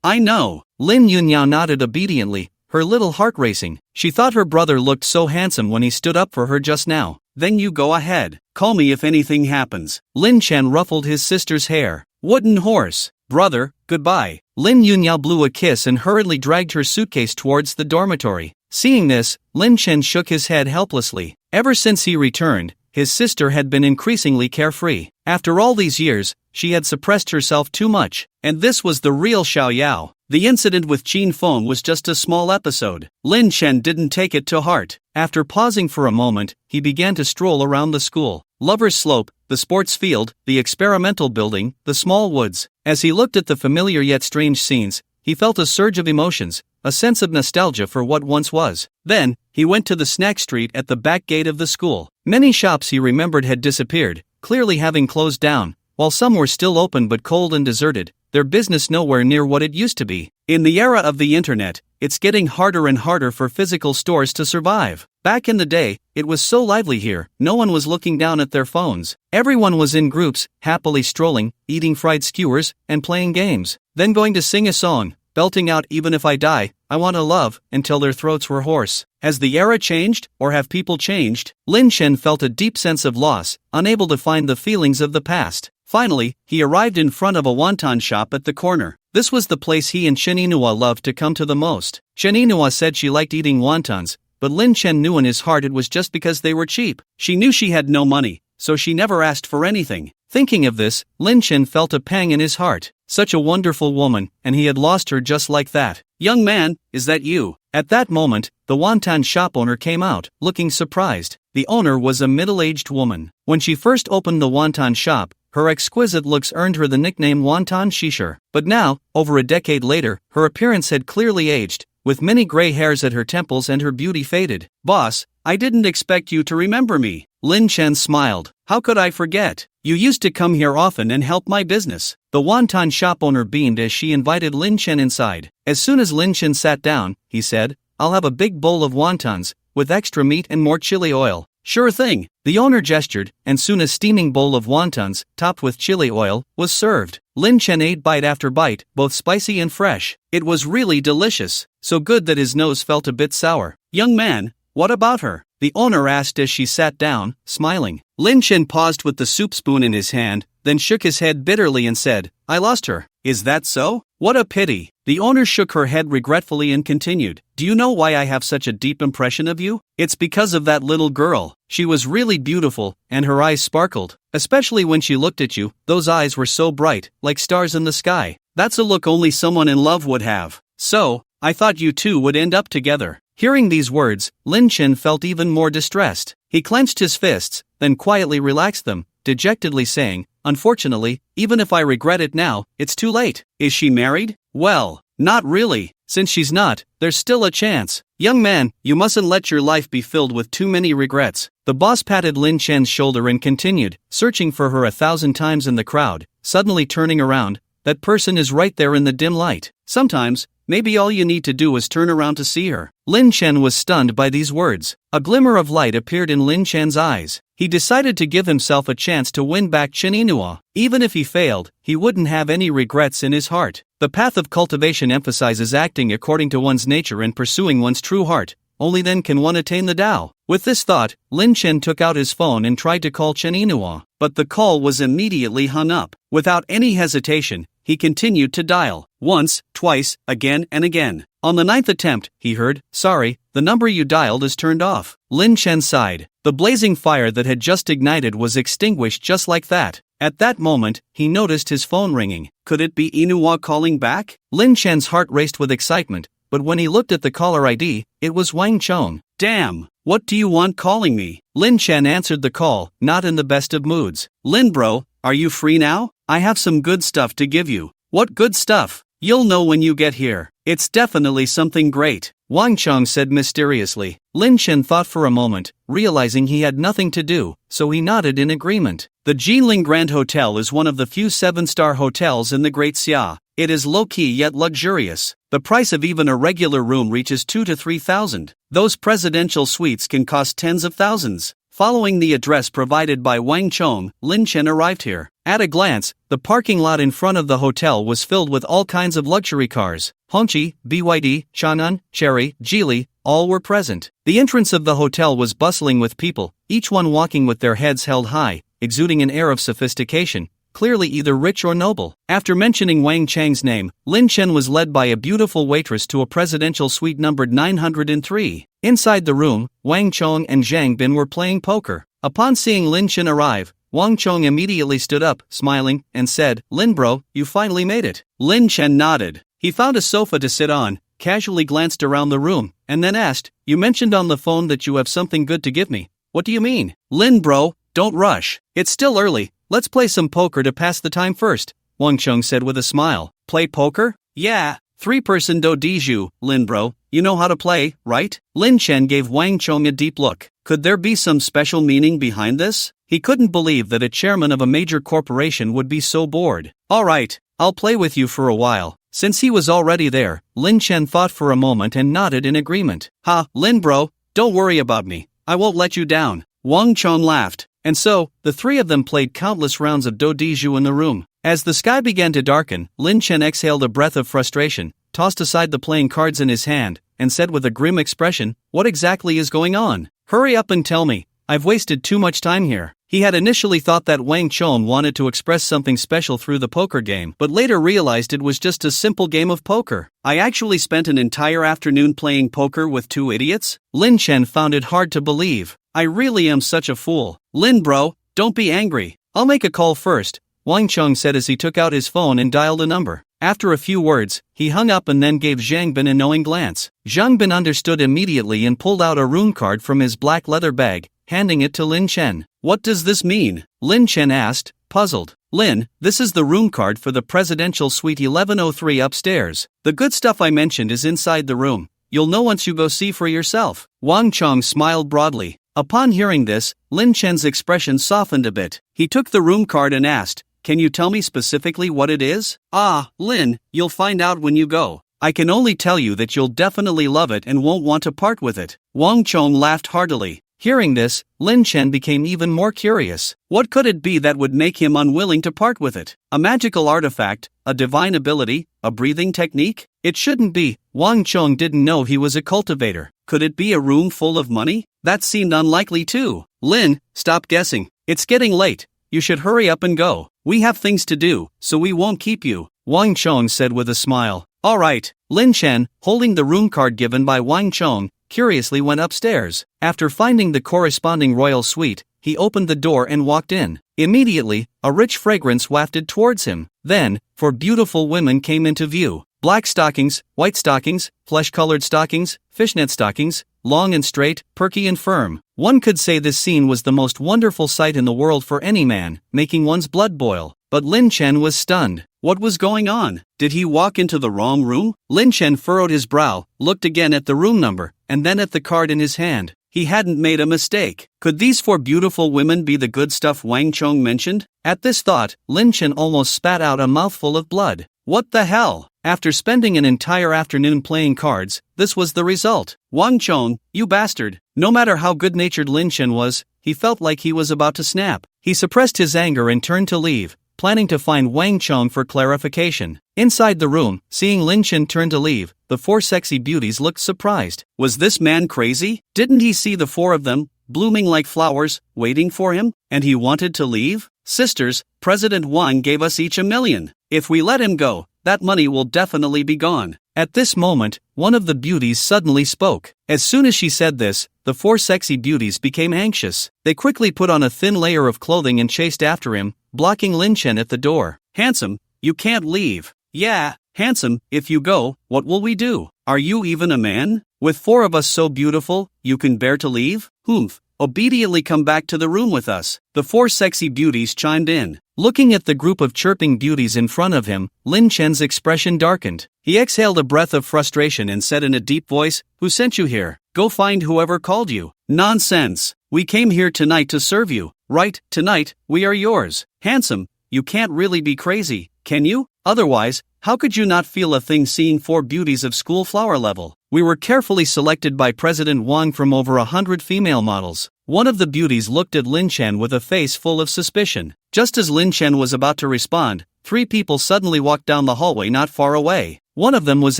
B: I know. Lin Yunyao nodded obediently, her little heart racing. She thought her brother looked so handsome when he stood up for her just now. Then you go ahead. Call me if anything happens. Lin Chen ruffled his sister's hair. Wooden horse. Brother, goodbye. Lin Yunyao blew a kiss and hurriedly dragged her suitcase towards the dormitory. Seeing this, Lin Chen shook his head helplessly. Ever since he returned, his sister had been increasingly carefree. After all these years, she had suppressed herself too much. And this was the real Xiaoyao. The incident with Qin Feng was just a small episode. Lin Chen didn't take it to heart. After pausing for a moment, he began to stroll around the school. Lover's Slope, the sports field, the experimental building, the small woods. As he looked at the familiar yet strange scenes, he felt a surge of emotions, a sense of nostalgia for what once was. Then, he went to the snack street at the back gate of the school. Many shops he remembered had disappeared, clearly having closed down, while some were still open but cold and deserted, their business nowhere near what it used to be. In the era of the internet, it's getting harder and harder for physical stores to survive. Back in the day, it was so lively here, no one was looking down at their phones. Everyone was in groups, happily strolling, eating fried skewers, and playing games. Then going to sing a song, belting out even if I die, I want to love, until their throats were hoarse. Has the era changed, or have people changed? Lin Chen felt a deep sense of loss, unable to find the feelings of the past. Finally, he arrived in front of a wonton shop at the corner. This was the place he and Cheninua loved to come to the most. Cheninua said she liked eating wontons, but Lin Chen knew in his heart it was just because they were cheap. She knew she had no money, so she never asked for anything. Thinking of this, Lin Chen felt a pang in his heart. Such a wonderful woman, and he had lost her just like that. Young man, is that you? At that moment, the wonton shop owner came out, looking surprised. The owner was a middle-aged woman. When she first opened the wonton shop, her exquisite looks earned her the nickname Wonton Shisher. But now, over a decade later, her appearance had clearly aged, with many gray hairs at her temples and her beauty faded. Boss, I didn't expect you to remember me. Lin Chen smiled. How could I forget? You used to come here often and help my business. The wonton shop owner beamed as she invited Lin Chen inside. As soon as Lin Chen sat down, he said, I'll have a big bowl of wontons, with extra meat and more chili oil. Sure thing. The owner gestured, and soon a steaming bowl of wontons, topped with chili oil, was served. Lin Chen ate bite after bite, both spicy and fresh. It was really delicious, so good that his nose felt a bit sour. Young man, what about her? The owner asked as she sat down, smiling. Lin Chen paused with the soup spoon in his hand, then shook his head bitterly and said, I lost her. Is that so? What a pity. The owner shook her head regretfully and continued, Do you know why I have such a deep impression of you? It's because of that little girl. She was really beautiful, and her eyes sparkled. Especially when she looked at you, those eyes were so bright, like stars in the sky. That's a look only someone in love would have. So, I thought you two would end up together. Hearing these words, Lin Chen felt even more distressed. He clenched his fists, then quietly relaxed them, dejectedly saying, Unfortunately, even if I regret it now, it's too late. Is she married? Well, not really. Since she's not, there's still a chance. Young man, you mustn't let your life be filled with too many regrets. The boss patted Lin Chen's shoulder and continued, searching for her 1,000 times in the crowd, suddenly turning around. That person is right there in the dim light. Sometimes, maybe all you need to do is turn around to see her. Lin Chen was stunned by these words. A glimmer of light appeared in Lin Chen's eyes. He decided to give himself a chance to win back Chen Yinhua. Even if he failed, he wouldn't have any regrets in his heart. The path of cultivation emphasizes acting according to one's nature and pursuing one's true heart. Only then can one attain the Tao. With this thought, Lin Chen took out his phone and tried to call Chen Yinhua, but the call was immediately hung up. Without any hesitation, he continued to dial. Once, twice, again and again. On the 9th attempt, he heard, "Sorry, the number you dialed is turned off." Lin Chen sighed. The blazing fire that had just ignited was extinguished just like that. At that moment, he noticed his phone ringing. Could it be Yinhua calling back? Lin Chen's heart raced with excitement, but when he looked at the caller ID, it was Wang Chong. "Damn, what do you want calling me?" Lin Chen answered the call, not in the best of moods. "Lin bro, are you free now? I have some good stuff to give you." "What good stuff?" "You'll know when you get here. It's definitely something great," Wang Chong said mysteriously. Lin Chen thought for a moment, realizing he had nothing to do, so he nodded in agreement. The Jinling Grand Hotel is one of the few 7-star hotels in the Great Xia. It is low-key yet luxurious. The price of even a regular room reaches 2,000 to 3,000. Those presidential suites can cost tens of thousands. Following the address provided by Wang Chong, Lin Chen arrived here. At a glance, the parking lot in front of the hotel was filled with all kinds of luxury cars. Hongqi, BYD, Changan, Chery, Geely, all were present. The entrance of the hotel was bustling with people, each one walking with their heads held high, exuding an air of sophistication, clearly either rich or noble. After mentioning Wang Chang's name, Lin Chen was led by a beautiful waitress to a presidential suite numbered 903. Inside the room, Wang Chong and Zhang Bin were playing poker. Upon seeing Lin Chen arrive, Wang Chong immediately stood up, smiling, and said, "Lin bro, you finally made it." Lin Chen nodded. He found a sofa to sit on, casually glanced around the room, and then asked, "You mentioned on the phone that you have something good to give me. What do you mean?" "Lin bro, don't rush. It's still early. Let's play some poker to pass the time first," Wang Chong said with a smile. "Play poker?" "Yeah, 3-person do diju, Lin bro. You know how to play, right?" Lin Chen gave Wang Chong a deep look. Could there be some special meaning behind this? He couldn't believe that a chairman of a major corporation would be so bored. "All right, I'll play with you for a while." Since he was already there, Lin Chen thought for a moment and nodded in agreement. "Ha, Lin bro, don't worry about me. I won't let you down." Wang Chong laughed. And so, the three of them played countless rounds of do diju in the room. As the sky began to darken, Lin Chen exhaled a breath of frustration, tossed aside the playing cards in his hand, and said with a grim expression, "What exactly is going on? Hurry up and tell me. I've wasted too much time here." He had initially thought that Wang Chong wanted to express something special through the poker game, but later realized it was just a simple game of poker. "I actually spent an entire afternoon playing poker with 2 idiots?" Lin Chen found it hard to believe. "I really am such a fool." "Lin bro, don't be angry. I'll make a call first," Wang Chong said as he took out his phone and dialed a number. After a few words, he hung up and then gave Zhang Bin a knowing glance. Zhang Bin understood immediately and pulled out a rune card from his black leather bag, handing it to Lin Chen. "What does this mean?" Lin Chen asked, puzzled. "Lin, this is the room card for the presidential suite 1103 upstairs. The good stuff I mentioned is inside the room. You'll know once you go see for yourself." Wang Chong smiled broadly. Upon hearing this, Lin Chen's expression softened a bit. He took the room card and asked, "Can you tell me specifically what it is?" "Ah, Lin, you'll find out when you go. I can only tell you that you'll definitely love it and won't want to part with it." Wang Chong laughed heartily. Hearing this, Lin Chen became even more curious. What could it be that would make him unwilling to part with it? A magical artifact, a divine ability, a breathing technique? It shouldn't be. Wang Chong didn't know he was a cultivator. Could it be a room full of money? That seemed unlikely too. "Lin, stop guessing. It's getting late. You should hurry up and go. We have things to do, so we won't keep you," Wang Chong said with a smile. "All right." Lin Chen, holding the room card given by Wang Chong, curiously went upstairs. After finding the corresponding royal suite, he opened the door and walked in. Immediately, a rich fragrance wafted towards him. Then, 4 beautiful women came into view. Black stockings, white stockings, flesh-colored stockings, fishnet stockings, long and straight, perky and firm. One could say this scene was the most wonderful sight in the world for any man, making one's blood boil. But Lin Chen was stunned. What was going on? Did he walk into the wrong room? Lin Chen furrowed his brow, looked again at the room number, and then at the card in his hand. He hadn't made a mistake. Could these 4 beautiful women be the good stuff Wang Chong mentioned? At this thought, Lin Chen almost spat out a mouthful of blood. What the hell? After spending an entire afternoon playing cards, this was the result. Wang Chong, you bastard. No matter how good-natured Lin Chen was, he felt like he was about to snap. He suppressed his anger and turned to leave, planning to find Wang Chong for clarification. Inside the room, seeing Lin Chen turn to leave, the 4 sexy beauties looked surprised. Was this man crazy? Didn't he see the 4 of them, blooming like flowers, waiting for him, and he wanted to leave? Sisters, President Wang gave us each $1 million. If we let him go, that money will definitely be gone. At this moment, one of the beauties suddenly spoke. As soon as she said this, the 4 sexy beauties became anxious. They quickly put on a thin layer of clothing and chased after him, blocking Lin Chen at the door. Handsome, you can't leave. Yeah, handsome, if you go, what will we do? Are you even a man? With 4 of us so beautiful, you can bear to leave? Humph. Obediently come back to the room with us. The 4 sexy beauties chimed in. Looking at the group of chirping beauties in front of him, Lin Chen's expression darkened. He exhaled a breath of frustration and said in a deep voice, "Who sent you here? Go find whoever called you." Nonsense. We came here tonight to serve you. Right, tonight, we are yours. Handsome, you can't really be crazy, can you? Otherwise, how could you not feel a thing seeing 4 beauties of school flower level? We were carefully selected by President Wang from over 100 female models. One of the beauties looked at Lin Chen with a face full of suspicion. Just as Lin Chen was about to respond, 3 people suddenly walked down the hallway not far away. One of them was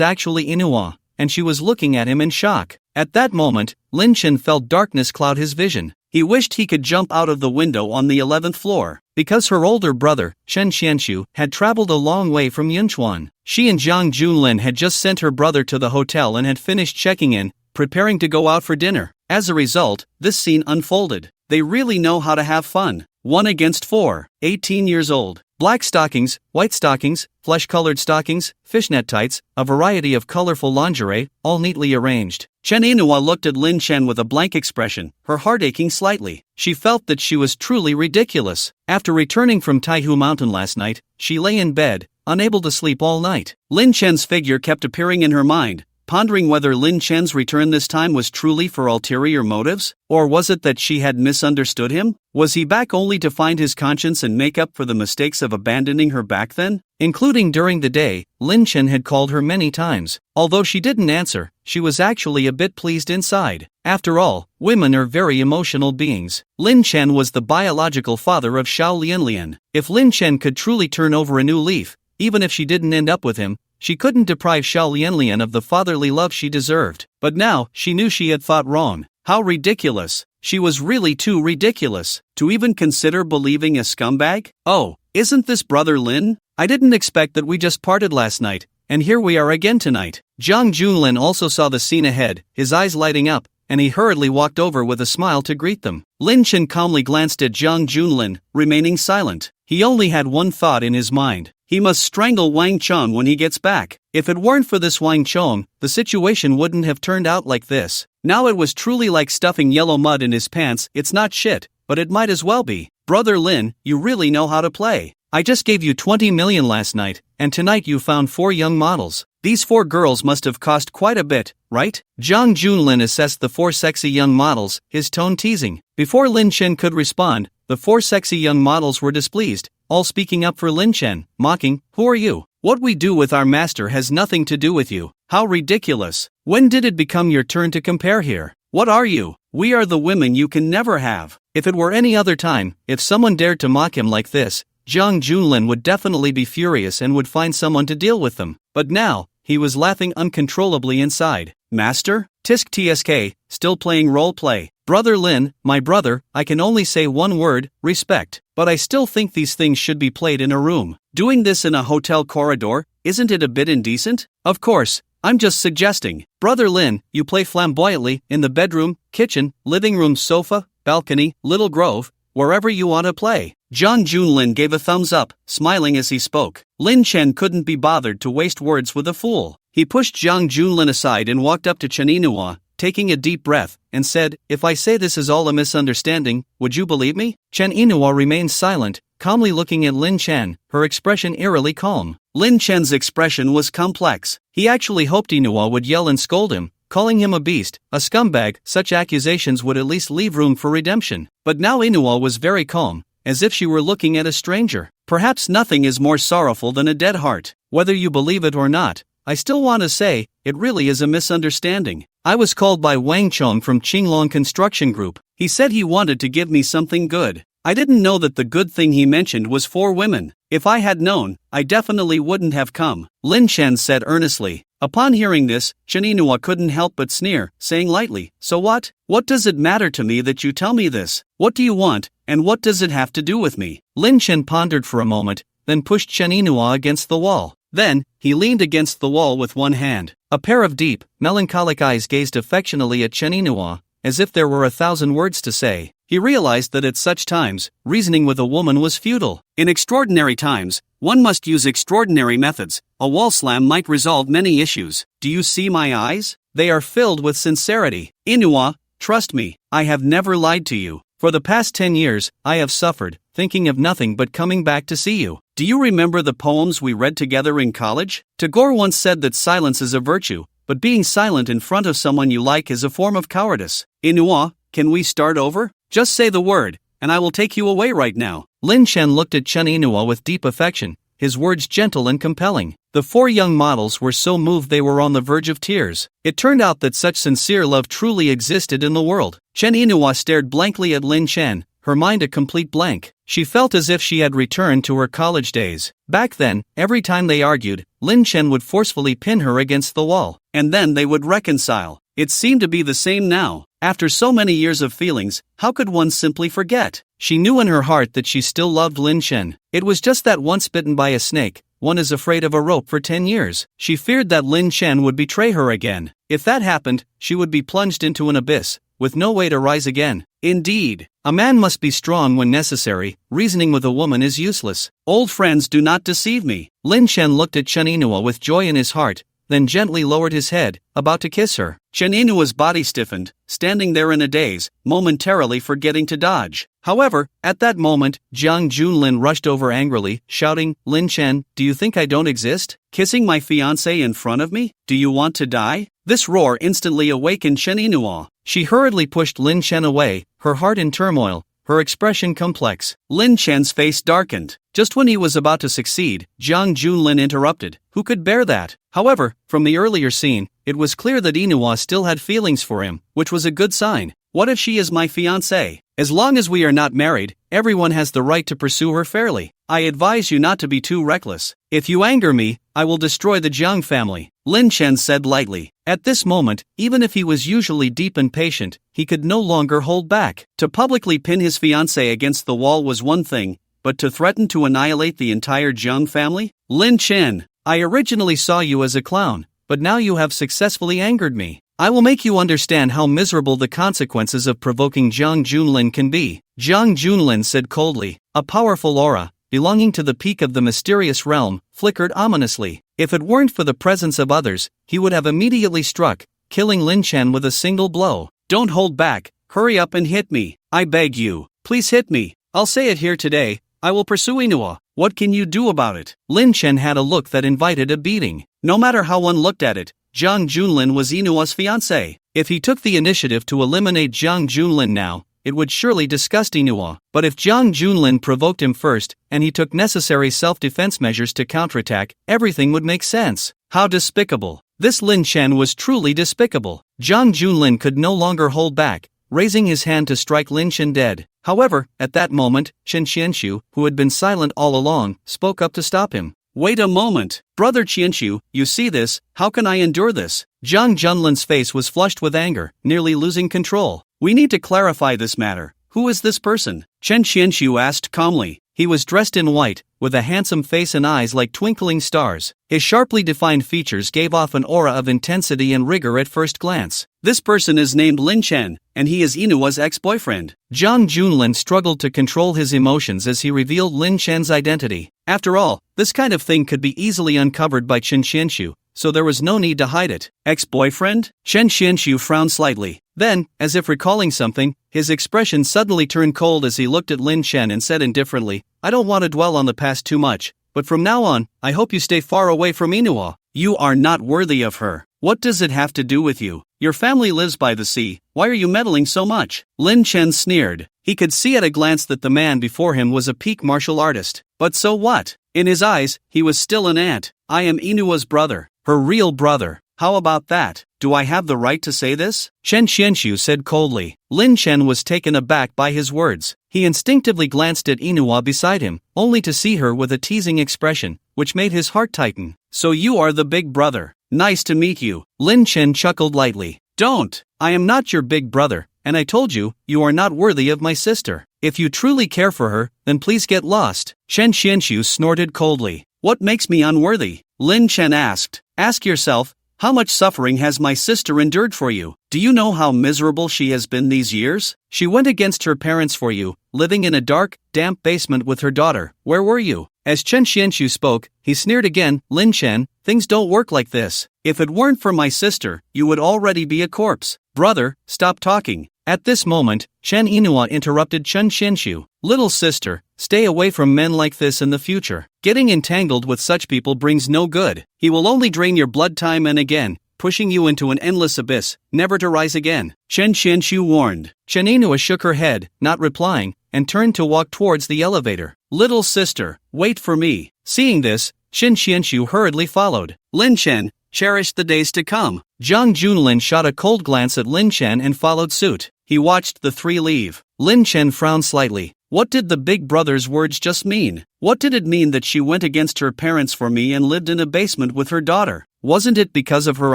B: actually Inua, and she was looking at him in shock. At that moment, Lin Chen felt darkness cloud his vision. He wished he could jump out of the window on the 11th floor. Because her older brother, Chen Xianxu, had traveled a long way from Yunchuan. She and Zhang Junlin had just sent her brother to the hotel and had finished checking in, preparing to go out for dinner. As a result, this scene unfolded. They really know how to have fun. 1 against 4, 18 years old. Black stockings, white stockings, flesh-colored stockings, fishnet tights, a variety of colorful lingerie, all neatly arranged. Chen Inua looked at Lin Chen with a blank expression, her heart aching slightly. She felt that she was truly ridiculous. After returning from Taihu Mountain last night, she lay in bed, unable to sleep all night. Lin Chen's figure kept appearing in her mind, pondering whether Lin Chen's return this time was truly for ulterior motives, or was it that she had misunderstood him? Was he back only to find his conscience and make up for the mistakes of abandoning her back then? Including during the day, Lin Chen had called her many times. Although she didn't answer, she was actually a bit pleased inside. After all, women are very emotional beings. Lin Chen was the biological father of Xiao Lianlian. If Lin Chen could truly turn over a new leaf, even if she didn't end up with him, she couldn't deprive Xiao Lianlian of the fatherly love she deserved. But now, she knew she had thought wrong. How ridiculous. She was really too ridiculous to even consider believing a scumbag. Oh, isn't this brother Lin? I didn't expect that we just parted last night, and here we are again tonight. Zhang Junlin also saw the scene ahead, his eyes lighting up, and he hurriedly walked over with a smile to greet them. Lin Chen calmly glanced at Zhang Junlin, remaining silent. He only had one thought in his mind. He must strangle Wang Chong when he gets back. If it weren't for this Wang Chong, the situation wouldn't have turned out like this. Now it was truly like stuffing yellow mud in his pants. It's not shit, but it might as well be. Brother Lin, you really know how to play. I just gave you 20 million last night, and tonight you found 4 young models. These 4 girls must have cost quite a bit, right? Zhang Junlin assessed the 4 sexy young models, his tone teasing. Before Lin Chen could respond, the 4 sexy young models were displeased, all speaking up for Lin Chen, mocking, "Who are you? What we do with our master has nothing to do with you. How ridiculous. When did it become your turn to compare here? What are you? We are the women you can never have." If it were any other time, if someone dared to mock him like this, Zhang Junlin would definitely be furious and would find someone to deal with them. But now, he was laughing uncontrollably inside. Master? Tisk TSK, still playing role play. Brother Lin, my brother, I can only say one word, respect. But I still think these things should be played in a room. Doing this in a hotel corridor, isn't it a bit indecent? Of course, I'm just suggesting. Brother Lin, you play flamboyantly, in the bedroom, kitchen, living room, sofa, balcony, little grove, wherever you want to play. Zhang Junlin gave a thumbs up, smiling as he spoke. Lin Chen couldn't be bothered to waste words with a fool. He pushed Zhang Junlin aside and walked up to Chen Inua, taking a deep breath, and said, "If I say this is all a misunderstanding, would you believe me?" Chen Inua remained silent, calmly looking at Lin Chen, her expression eerily calm. Lin Chen's expression was complex. He actually hoped Inuwa would yell and scold him, calling him a beast, a scumbag. Such accusations would at least leave room for redemption. But now Inuwa was very calm, as if she were looking at a stranger. Perhaps nothing is more sorrowful than a dead heart. Whether you believe it or not, I still want to say, it really is a misunderstanding. I was called by Wang Chong from Qinglong Construction Group. He said he wanted to give me something good. I didn't know that the good thing he mentioned was for women. If I had known, I definitely wouldn't have come, Lin Chen said earnestly. Upon hearing this, Chen Inua couldn't help but sneer, saying lightly, "So what? What does it matter to me that you tell me this? What do you want, and what does it have to do with me?" Lin Chen pondered for a moment, then pushed Chen Inua against the wall. Then, he leaned against the wall with one hand. A pair of deep, melancholic eyes gazed affectionately at Chen Inua, as if there were 1,000 words to say. He realized that at such times, reasoning with a woman was futile. In extraordinary times, one must use extraordinary methods. A wall slam might resolve many issues. Do you see my eyes? They are filled with sincerity. Inua, trust me, I have never lied to you. For the past 10 years, I have suffered, thinking of nothing but coming back to see you. Do you remember the poems we read together in college? Tagore once said that silence is a virtue, but being silent in front of someone you like is a form of cowardice. Inua, can we start over? Just say the word, and I will take you away right now. Lin Chen looked at Chen Inua with deep affection, his words gentle and compelling. The 4 young models were so moved they were on the verge of tears. It turned out that such sincere love truly existed in the world. Chen Inua stared blankly at Lin Chen, her mind a complete blank. She felt as if she had returned to her college days. Back then, every time they argued, Lin Chen would forcefully pin her against the wall, and then they would reconcile. It seemed to be the same now. After so many years of feelings, how could one simply forget? She knew in her heart that she still loved Lin Chen. It was just that once bitten by a snake, one is afraid of a rope for 10 years. She feared that Lin Chen would betray her again. If that happened, she would be plunged into an abyss, with no way to rise again. Indeed, a man must be strong when necessary. Reasoning with a woman is useless. Old friends do not deceive me. Lin Chen looked at Chen Inua with joy in his heart, then gently lowered his head, about to kiss her. Chen Inua's body stiffened, standing there in a daze, momentarily forgetting to dodge. However, at that moment, Jiang Junlin rushed over angrily, shouting, "Lin Chen, do you think I don't exist? Kissing my fiancé in front of me? Do you want to die?" This roar instantly awakened Chen Inua. She hurriedly pushed Lin Chen away, her heart in turmoil, her expression complex. Lin Chen's face darkened. Just when he was about to succeed, Jiang Junlin interrupted. Who could bear that? However, from the earlier scene, it was clear that Inua still had feelings for him, which was a good sign. What if she is my fiancé? As long as we are not married, everyone has the right to pursue her fairly. I advise you not to be too reckless. If you anger me, I will destroy the Jiang family, Lin Chen said lightly. At this moment, even if he was usually deep and patient, he could no longer hold back. To publicly pin his fiancé against the wall was one thing, but to threaten to annihilate the entire Jiang family? Lin Chen, I originally saw you as a clown, but now you have successfully angered me. I will make you understand how miserable the consequences of provoking Jiang Junlin can be. Jiang Junlin said coldly. A powerful aura, belonging to the peak of the mysterious realm, flickered ominously. If it weren't for the presence of others, he would have immediately struck, killing Lin Chen with a single blow. Don't hold back, hurry up and hit me. I beg you, please hit me. I'll say it here today, I will pursue Inua. What can you do about it? Lin Chen had a look that invited a beating. No matter how one looked at it, Jiang Junlin was Inua's fiancé. If he took the initiative to eliminate Jiang Junlin now, it would surely disgust Inua. But if Jiang Junlin provoked him first, and he took necessary self-defense measures to counterattack, everything would make sense. How despicable. This Lin Chen was truly despicable. Jiang Junlin could no longer hold back, raising his hand to strike Lin Chen dead. However, at that moment, Chen Qianshu, who had been silent all along, spoke up to stop him. Wait a moment. Brother Qianshu, you see this, how can I endure this? Jiang Junlin's face was flushed with anger, nearly losing control. We need to clarify this matter. Who is this person? Chen Qianshu asked calmly. He was dressed in white, with a handsome face and eyes like twinkling stars. His sharply defined features gave off an aura of intensity and rigor at first glance. This person is named Lin Chen, and he is Inua's ex-boyfriend. Jiang Junlin struggled to control his emotions as he revealed Lin Chen's identity. After all, this kind of thing could be easily uncovered by Chen Qianshu, so there was no need to hide it. Ex-boyfriend? Chen Xianxu frowned slightly. Then, as if recalling something, his expression suddenly turned cold as he looked at Lin Chen and said indifferently, I don't want to dwell on the past too much, but from now on, I hope you stay far away from Inua. You are not worthy of her. What does it have to do with you? Your family lives by the sea, why are you meddling so much? Lin Chen sneered. He could see at a glance that the man before him was a peak martial artist. But so what? In his eyes, he was still an ant. I am Inua's brother, her real brother. How about that? Do I have the right to say this? Chen Xianxu said coldly. Lin Chen was taken aback by his words. He instinctively glanced at Inua beside him, only to see her with a teasing expression, which made his heart tighten. So you are the big brother. Nice to meet you. Lin Chen chuckled lightly. Don't. I am not your big brother, and I told you, you are not worthy of my sister. If you truly care for her, then please get lost. Chen Xianxu snorted coldly. What makes me unworthy? Lin Chen asked. Ask yourself, how much suffering has my sister endured for you? Do you know how miserable she has been these years? She went against her parents for you, living in a dark, damp basement with her daughter. Where were you? As Chen Xianxu spoke, he sneered again. Lin Chen, things don't work like this. If it weren't for my sister, you would already be a corpse. Brother, stop talking. At this moment, Chen Inua interrupted Chen Xianxu. Little sister, stay away from men like this in the future. Getting entangled with such people brings no good. He will only drain your blood time and again, pushing you into an endless abyss, never to rise again. Chen Xianxu warned. Chen Inua shook her head, not replying, and turned to walk towards the elevator. Little sister, wait for me. Seeing this, Chen Xianxu hurriedly followed. Lin Chen, cherish the days to come. Zhang Junlin shot a cold glance at Lin Chen and followed suit. He watched the three leave. Lin Chen frowned slightly. What did the big brother's words just mean? What did it mean that she went against her parents for me and lived in a basement with her daughter? Wasn't it because of her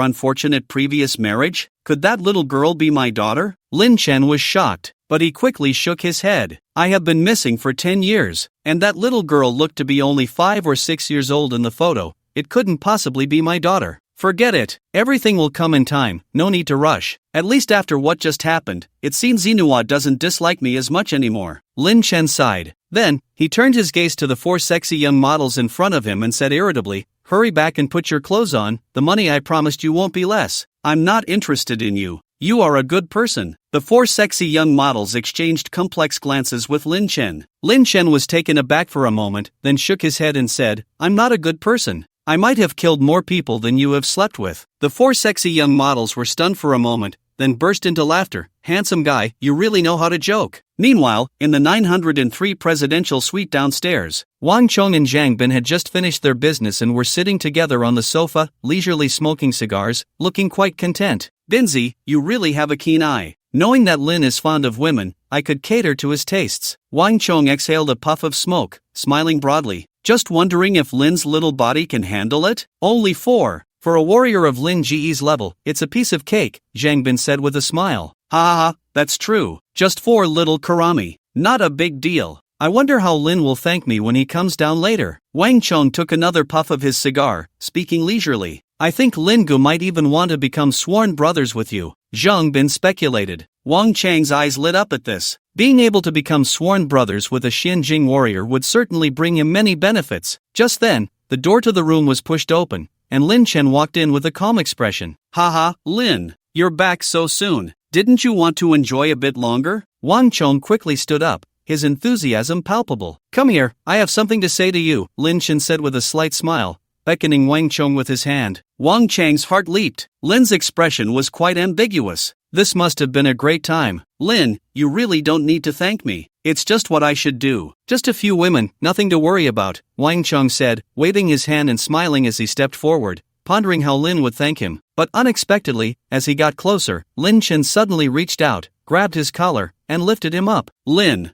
B: unfortunate previous marriage? Could that little girl be my daughter? Lin Chen was shocked, but he quickly shook his head. I have been missing for 10 years, and that little girl looked to be only 5 or 6 years old in the photo. It couldn't possibly be my daughter. Forget it. Everything will come in time, no need to rush. At least after what just happened, it seems Inua doesn't dislike me as much anymore. Lin Chen sighed. Then, he turned his gaze to the 4 sexy young models in front of him and said irritably, hurry back and put your clothes on, the money I promised you won't be less. I'm not interested in you. You are a good person. The 4 sexy young models exchanged complex glances with Lin Chen. Lin Chen was taken aback for a moment, then shook his head and said, I'm not a good person. I might have killed more people than you have slept with. The 4 sexy young models were stunned for a moment, then burst into laughter. Handsome guy, you really know how to joke. Meanwhile, in the 903 presidential suite downstairs, Wang Chong and Zhang Bin had just finished their business and were sitting together on the sofa, leisurely smoking cigars, looking quite content. Binzi, you really have a keen eye. Knowing that Lin is fond of women, I could cater to his tastes. Wang Chong exhaled a puff of smoke, smiling broadly. Just wondering if Lin's little body can handle it? Only 4. For a warrior of Lin Ji's level, it's a piece of cake, Zhang Bin said with a smile. Ha ha ha, that's true. Just 4 little karami. Not a big deal. I wonder how Lin will thank me when he comes down later. Wang Chong took another puff of his cigar, speaking leisurely. I think Lin Gu might even want to become sworn brothers with you, Zhang Bin speculated. Wang Chang's eyes lit up at this. Being able to become sworn brothers with a Xianjing warrior would certainly bring him many benefits. Just then, the door to the room was pushed open, and Lin Chen walked in with a calm expression. Haha, Lin, you're back so soon. Didn't you want to enjoy a bit longer? Wang Chong quickly stood up, his enthusiasm palpable. Come here, I have something to say to you, Lin Chen said with a slight smile, beckoning Wang Chong with his hand. Wang Chang's heart leaped. Lin's expression was quite ambiguous. This must have been a great time. Lin, you really don't need to thank me. It's just what I should do. Just a few women, nothing to worry about, Wang Chong said, waving his hand and smiling as he stepped forward, pondering how Lin would thank him. But unexpectedly, as he got closer, Lin Chen suddenly reached out, grabbed his collar, and lifted him up. Lin,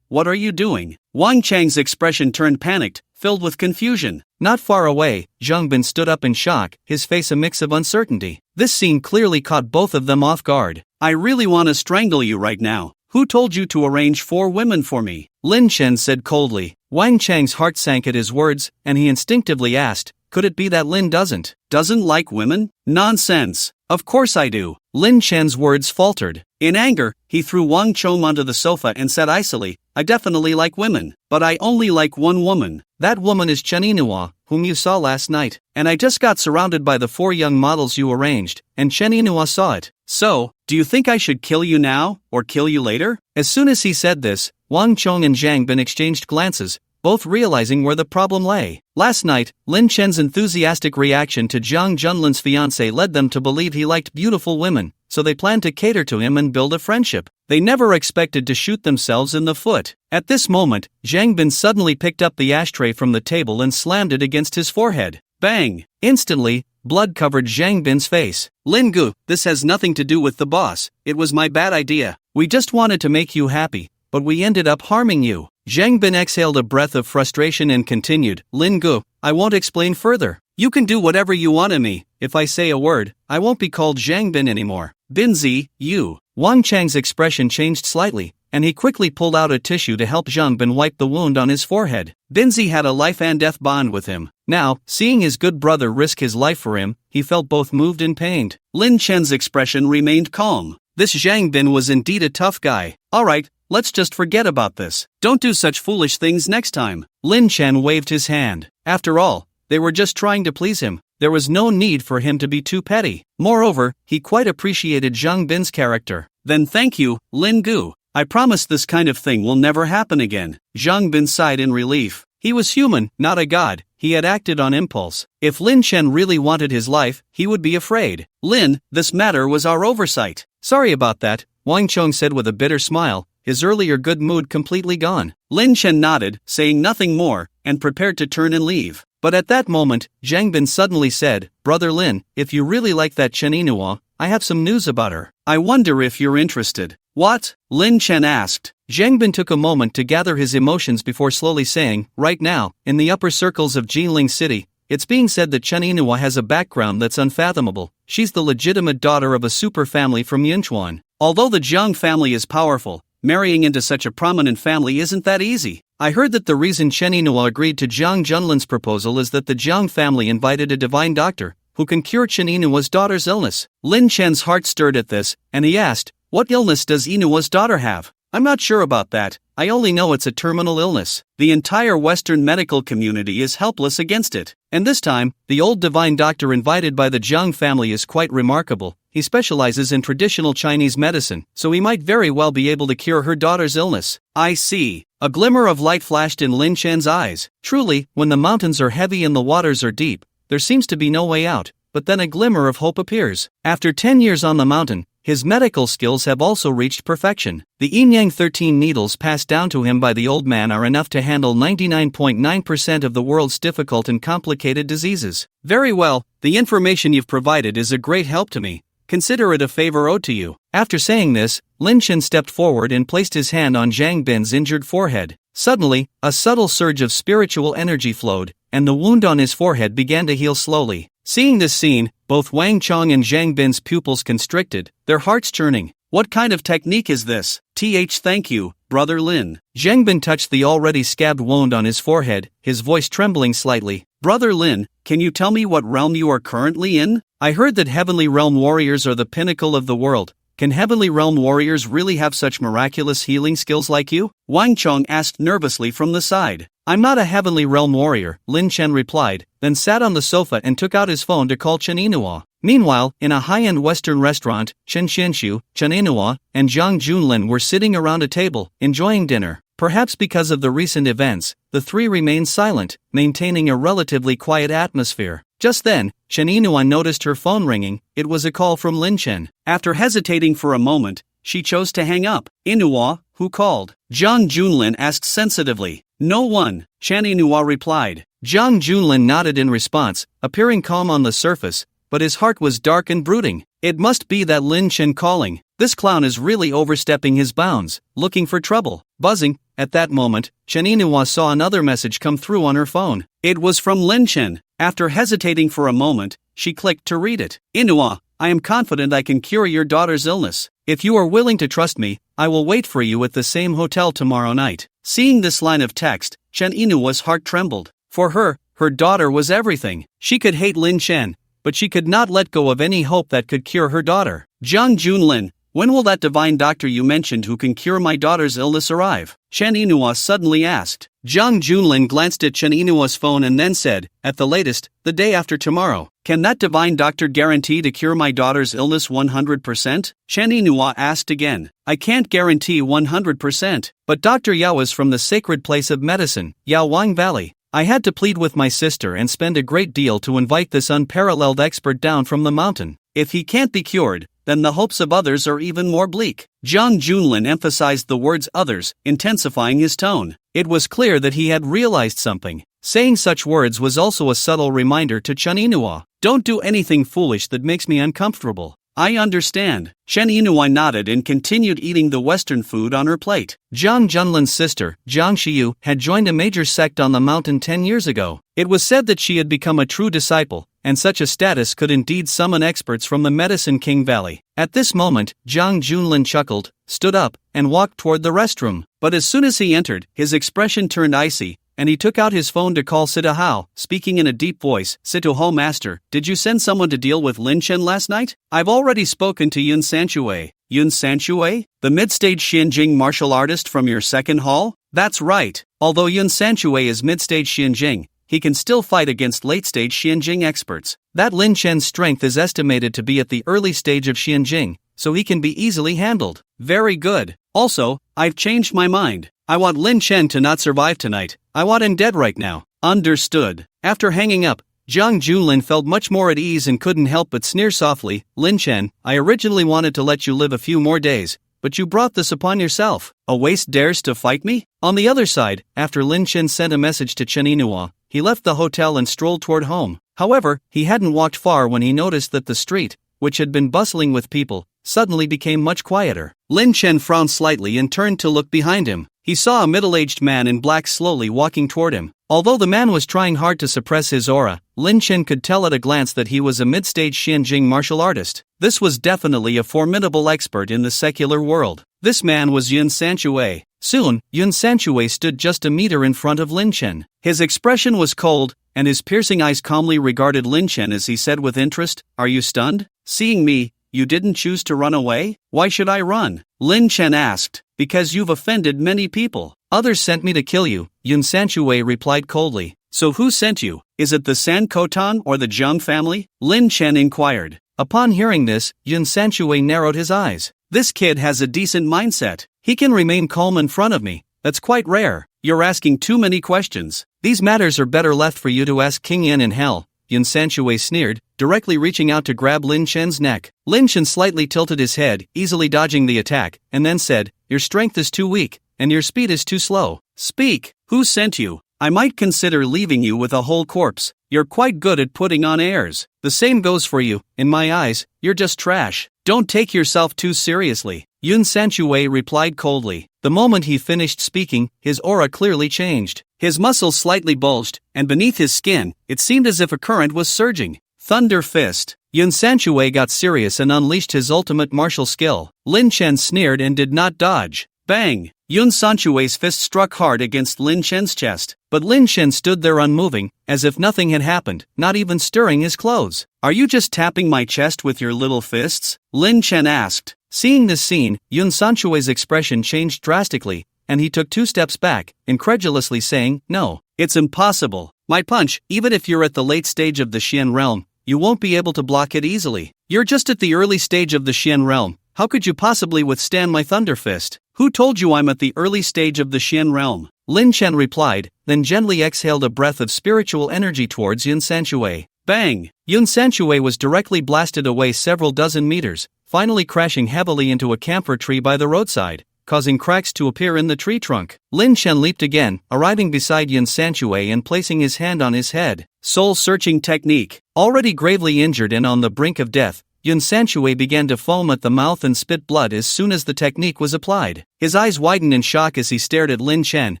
B: what are you doing? Wang Chang's expression turned panicked, filled with confusion. Not far away, Zhang Bin stood up in shock, his face a mix of uncertainty. This scene clearly caught both of them off guard. I really want to strangle you right now. Who told you to arrange 4 women for me? Lin Chen said coldly. Wang Chang's heart sank at his words, and he instinctively asked, could it be that Lin doesn't like women? Nonsense. Of course I do. Lin Chen's words faltered. In anger, he threw Wang Chong onto the sofa and said icily, I definitely like women, but I only like one woman. That woman is Chen Inouye, whom you saw last night, and I just got surrounded by the 4 young models you arranged, and Chen Inouye saw it. So, do you think I should kill you now, or kill you later? As soon as he said this, Wang Chong and Zhang Bin exchanged glances, both realizing where the problem lay. Last night, Lin Chen's enthusiastic reaction to Jiang Junlin's fiancée led them to believe he liked beautiful women, so they planned to cater to him and build a friendship. They never expected to shoot themselves in the foot. At this moment, Zhang Bin suddenly picked up the ashtray from the table and slammed it against his forehead. Bang! Instantly, blood covered Zhang Bin's face. Lin Gu, this has nothing to do with the boss. It was my bad idea. We just wanted to make you happy, but we ended up harming you. Zhang Bin exhaled a breath of frustration and continued, Lin Gu, I won't explain further. You can do whatever you want to me. If I say a word, I won't be called Zhang Bin anymore. Binzi, you. Wang Chang's expression changed slightly, and he quickly pulled out a tissue to help Zhang Bin wipe the wound on his forehead. Binzi had a life and death bond with him. Now, seeing his good brother risk his life for him, he felt both moved and pained. Lin Chen's expression remained calm. This Zhang Bin was indeed a tough guy. Alright, let's just forget about this. Don't do such foolish things next time. Lin Chen waved his hand. After all, they were just trying to please him. There was no need for him to be too petty. Moreover, he quite appreciated Zhang Bin's character. Then thank you, Lin Gu. I promise this kind of thing will never happen again. Zhang Bin sighed in relief. He was human, not a god. He had acted on impulse. If Lin Chen really wanted his life, he would be afraid. Lin, this matter was our oversight. Sorry about that, Wang Chong said with a bitter smile, his earlier good mood completely gone. Lin Chen nodded, saying nothing more, and prepared to turn and leave. But at that moment, Zhang Bin suddenly said, Brother Lin, if you really like that Chen Inouye, I have some news about her. I wonder if you're interested. What? Lin Chen asked. Zhang Bin took a moment to gather his emotions before slowly saying, right now, in the upper circles of Jinling City, it's being said that Chen Inouye has a background that's unfathomable. She's the legitimate daughter of a super family from Yunchuan. Although the Jiang family is powerful, marrying into such a prominent family isn't that easy. I heard that the reason Chen Inouye agreed to Jiang Junlin's proposal is that the Jiang family invited a divine doctor, who can cure Chen Inouye's daughter's illness. Lin Chen's heart stirred at this, and he asked, what illness does Inouye's daughter have? I'm not sure about that, I only know it's a terminal illness. The entire Western medical community is helpless against it. And this time, the old divine doctor invited by the Jiang family is quite remarkable. He specializes in traditional Chinese medicine, so he might very well be able to cure her daughter's illness. I see. A glimmer of light flashed in Lin Chen's eyes. Truly, when the mountains are heavy and the waters are deep, there seems to be no way out, but then a glimmer of hope appears. After 10 years on the mountain, his medical skills have also reached perfection. The Yin-Yang 13 needles passed down to him by the old man are enough to handle 99.9% of the world's difficult and complicated diseases. Very well, the information you've provided is a great help to me. Consider it a favor owed to you. After saying this, Lin Chen stepped forward and placed his hand on Zhang Bin's injured forehead. Suddenly, a subtle surge of spiritual energy flowed, and the wound on his forehead began to heal slowly. Seeing this scene, both Wang Chong and Zhang Bin's pupils constricted, their hearts churning. What kind of technique is this? Thank you, Brother Lin. Zhang Bin touched the already scabbed wound on his forehead, his voice trembling slightly. Brother Lin, can you tell me what realm you are currently in? I heard that Heavenly Realm warriors are the pinnacle of the world. Can Heavenly Realm warriors really have such miraculous healing skills like you? Wang Chong asked nervously from the side. I'm not a Heavenly Realm warrior, Lin Chen replied, then sat on the sofa and took out his phone to call Chen Inouye. Meanwhile, in a high-end Western restaurant, Chen Xianxiu, Chen Inouye, and Zhang Junlin were sitting around a table, enjoying dinner. Perhaps because of the recent events, the three remained silent, maintaining a relatively quiet atmosphere. Just then, Chen Inouye noticed her phone ringing. It was a call from Lin Chen. After hesitating for a moment, she chose to hang up. Inouye, who called? Zhang Junlin asked sensitively. No one, Chen Inouye replied. Zhang Junlin nodded in response, appearing calm on the surface, but his heart was dark and brooding. It must be that Lin Chen calling. This clown is really overstepping his bounds, looking for trouble. Buzzing. At that moment, Chen Inouye saw another message come through on her phone. It was from Lin Chen. After hesitating for a moment, she clicked to read it. Inouye, I am confident I can cure your daughter's illness. If you are willing to trust me, I will wait for you at the same hotel tomorrow night. Seeing this line of text, Chen Inouye's heart trembled. For her, her daughter was everything. She could hate Lin Chen, but she could not let go of any hope that could cure her daughter. Zhang Junlin, When will that divine doctor you mentioned who can cure my daughter's illness arrive? Chen Inua suddenly asked. Zhang Junlin glanced at Chen Inua's phone and then said, at the latest, the day after tomorrow. Can that divine doctor guarantee to cure my daughter's illness 100%? Chen Inua asked again. I can't guarantee 100%, but Dr. Yao is from the sacred place of medicine, Yaowang Valley. I had to plead with my sister and spend a great deal to invite this unparalleled expert down from the mountain. If he can't be cured, then the hopes of others are even more bleak. Zhang Junlin emphasized the words others, intensifying his tone. It was clear that he had realized something. Saying such words was also a subtle reminder to Chen Inua. Don't do anything foolish that makes me uncomfortable. I understand. Chen Inua nodded and continued eating the Western food on her plate. Zhang Junlin's sister, Zhang Xiyu, had joined a major sect on the mountain 10 years ago. It was said that she had become a true disciple, and such a status could indeed summon experts from the Medicine King Valley. At this moment, Zhang Junlin chuckled, stood up, and walked toward the restroom. But as soon as he entered, his expression turned icy, and he took out his phone to call Sita Hao, speaking in a deep voice. Sita Hao master, did you send someone to deal with Lin Chen last night? I've already spoken to Yun Sanchue. Yun Sanchue? The mid-stage Xianjing martial artist from your second hall? That's right. Although Yun Sanchue is mid-stage Xianjing, he can still fight against late-stage Xianjing experts. That Lin Chen's strength is estimated to be at the early stage of Xianjing, so he can be easily handled. Very good. Also, I've changed my mind. I want Lin Chen to not survive tonight. I want him dead right now. Understood. After hanging up, Zhang Junlin felt much more at ease and couldn't help but sneer softly. Lin Chen, I originally wanted to let you live a few more days, but you brought this upon yourself. A waste dares to fight me? On the other side, after Lin Chen sent a message to Chen Inua, he left the hotel and strolled toward home. However, he hadn't walked far when he noticed that the street, which had been bustling with people, suddenly became much quieter. Lin Chen frowned slightly and turned to look behind him. He saw a middle-aged man in black slowly walking toward him. Although the man was trying hard to suppress his aura, Lin Chen could tell at a glance that he was a mid-stage Xianjing martial artist. This was definitely a formidable expert in the secular world. This man was Yun Sanchue. Soon, Yun Sanchue stood just a meter in front of Lin Chen. His expression was cold, and his piercing eyes calmly regarded Lin Chen as he said with interest, Are you stunned? Seeing me, you didn't choose to run away? Why should I run? Lin Chen asked. Because you've offended many people. Others sent me to kill you, Yun Sanchue replied coldly. So who sent you? Is it the San Kotan or the Zhang family? Lin Chen inquired. Upon hearing this, Yun Sanchue narrowed his eyes. This kid has a decent mindset. He can remain calm in front of me. That's quite rare. You're asking too many questions. These matters are better left for you to ask King Yin in hell, Yun Sanchue sneered, directly reaching out to grab Lin Chen's neck. Lin Chen slightly tilted his head, easily dodging the attack, and then said, Your strength is too weak, and your speed is too slow. Speak. Who sent you? I might consider leaving you with a whole corpse. You're quite good at putting on airs. The same goes for you. In my eyes, you're just trash. Don't take yourself too seriously. Yun Sanchue replied coldly. The moment he finished speaking, his aura clearly changed. His muscles slightly bulged, and beneath his skin, it seemed as if a current was surging. Thunder Fist. Yun Sanchue got serious and unleashed his ultimate martial skill. Lin Chen sneered and did not dodge. Bang! Yun Sanchue's fist struck hard against Lin Chen's chest, but Lin Chen stood there unmoving, as if nothing had happened, not even stirring his clothes. Are you just tapping my chest with your little fists? Lin Chen asked. Seeing this scene, Yun Sanchue's expression changed drastically, and he took 2 steps back, incredulously saying, No, it's impossible. My punch, even if you're at the late stage of the Xian realm, you won't be able to block it easily. You're just at the early stage of the Xian realm. How could you possibly withstand my Thunder Fist? Who told you I'm at the early stage of the Xian realm? Lin Chen replied, then gently exhaled a breath of spiritual energy towards Yun Sanchue. Bang! Yun Sanchue was directly blasted away several dozen meters, finally crashing heavily into a camphor tree by the roadside, causing cracks to appear in the tree trunk. Lin Chen leaped again, arriving beside Yun Sanchue and placing his hand on his head. Soul-searching technique. Already gravely injured and on the brink of death, Yun Sanchue began to foam at the mouth and spit blood as soon as the technique was applied. His eyes widened in shock as he stared at Lin Chen,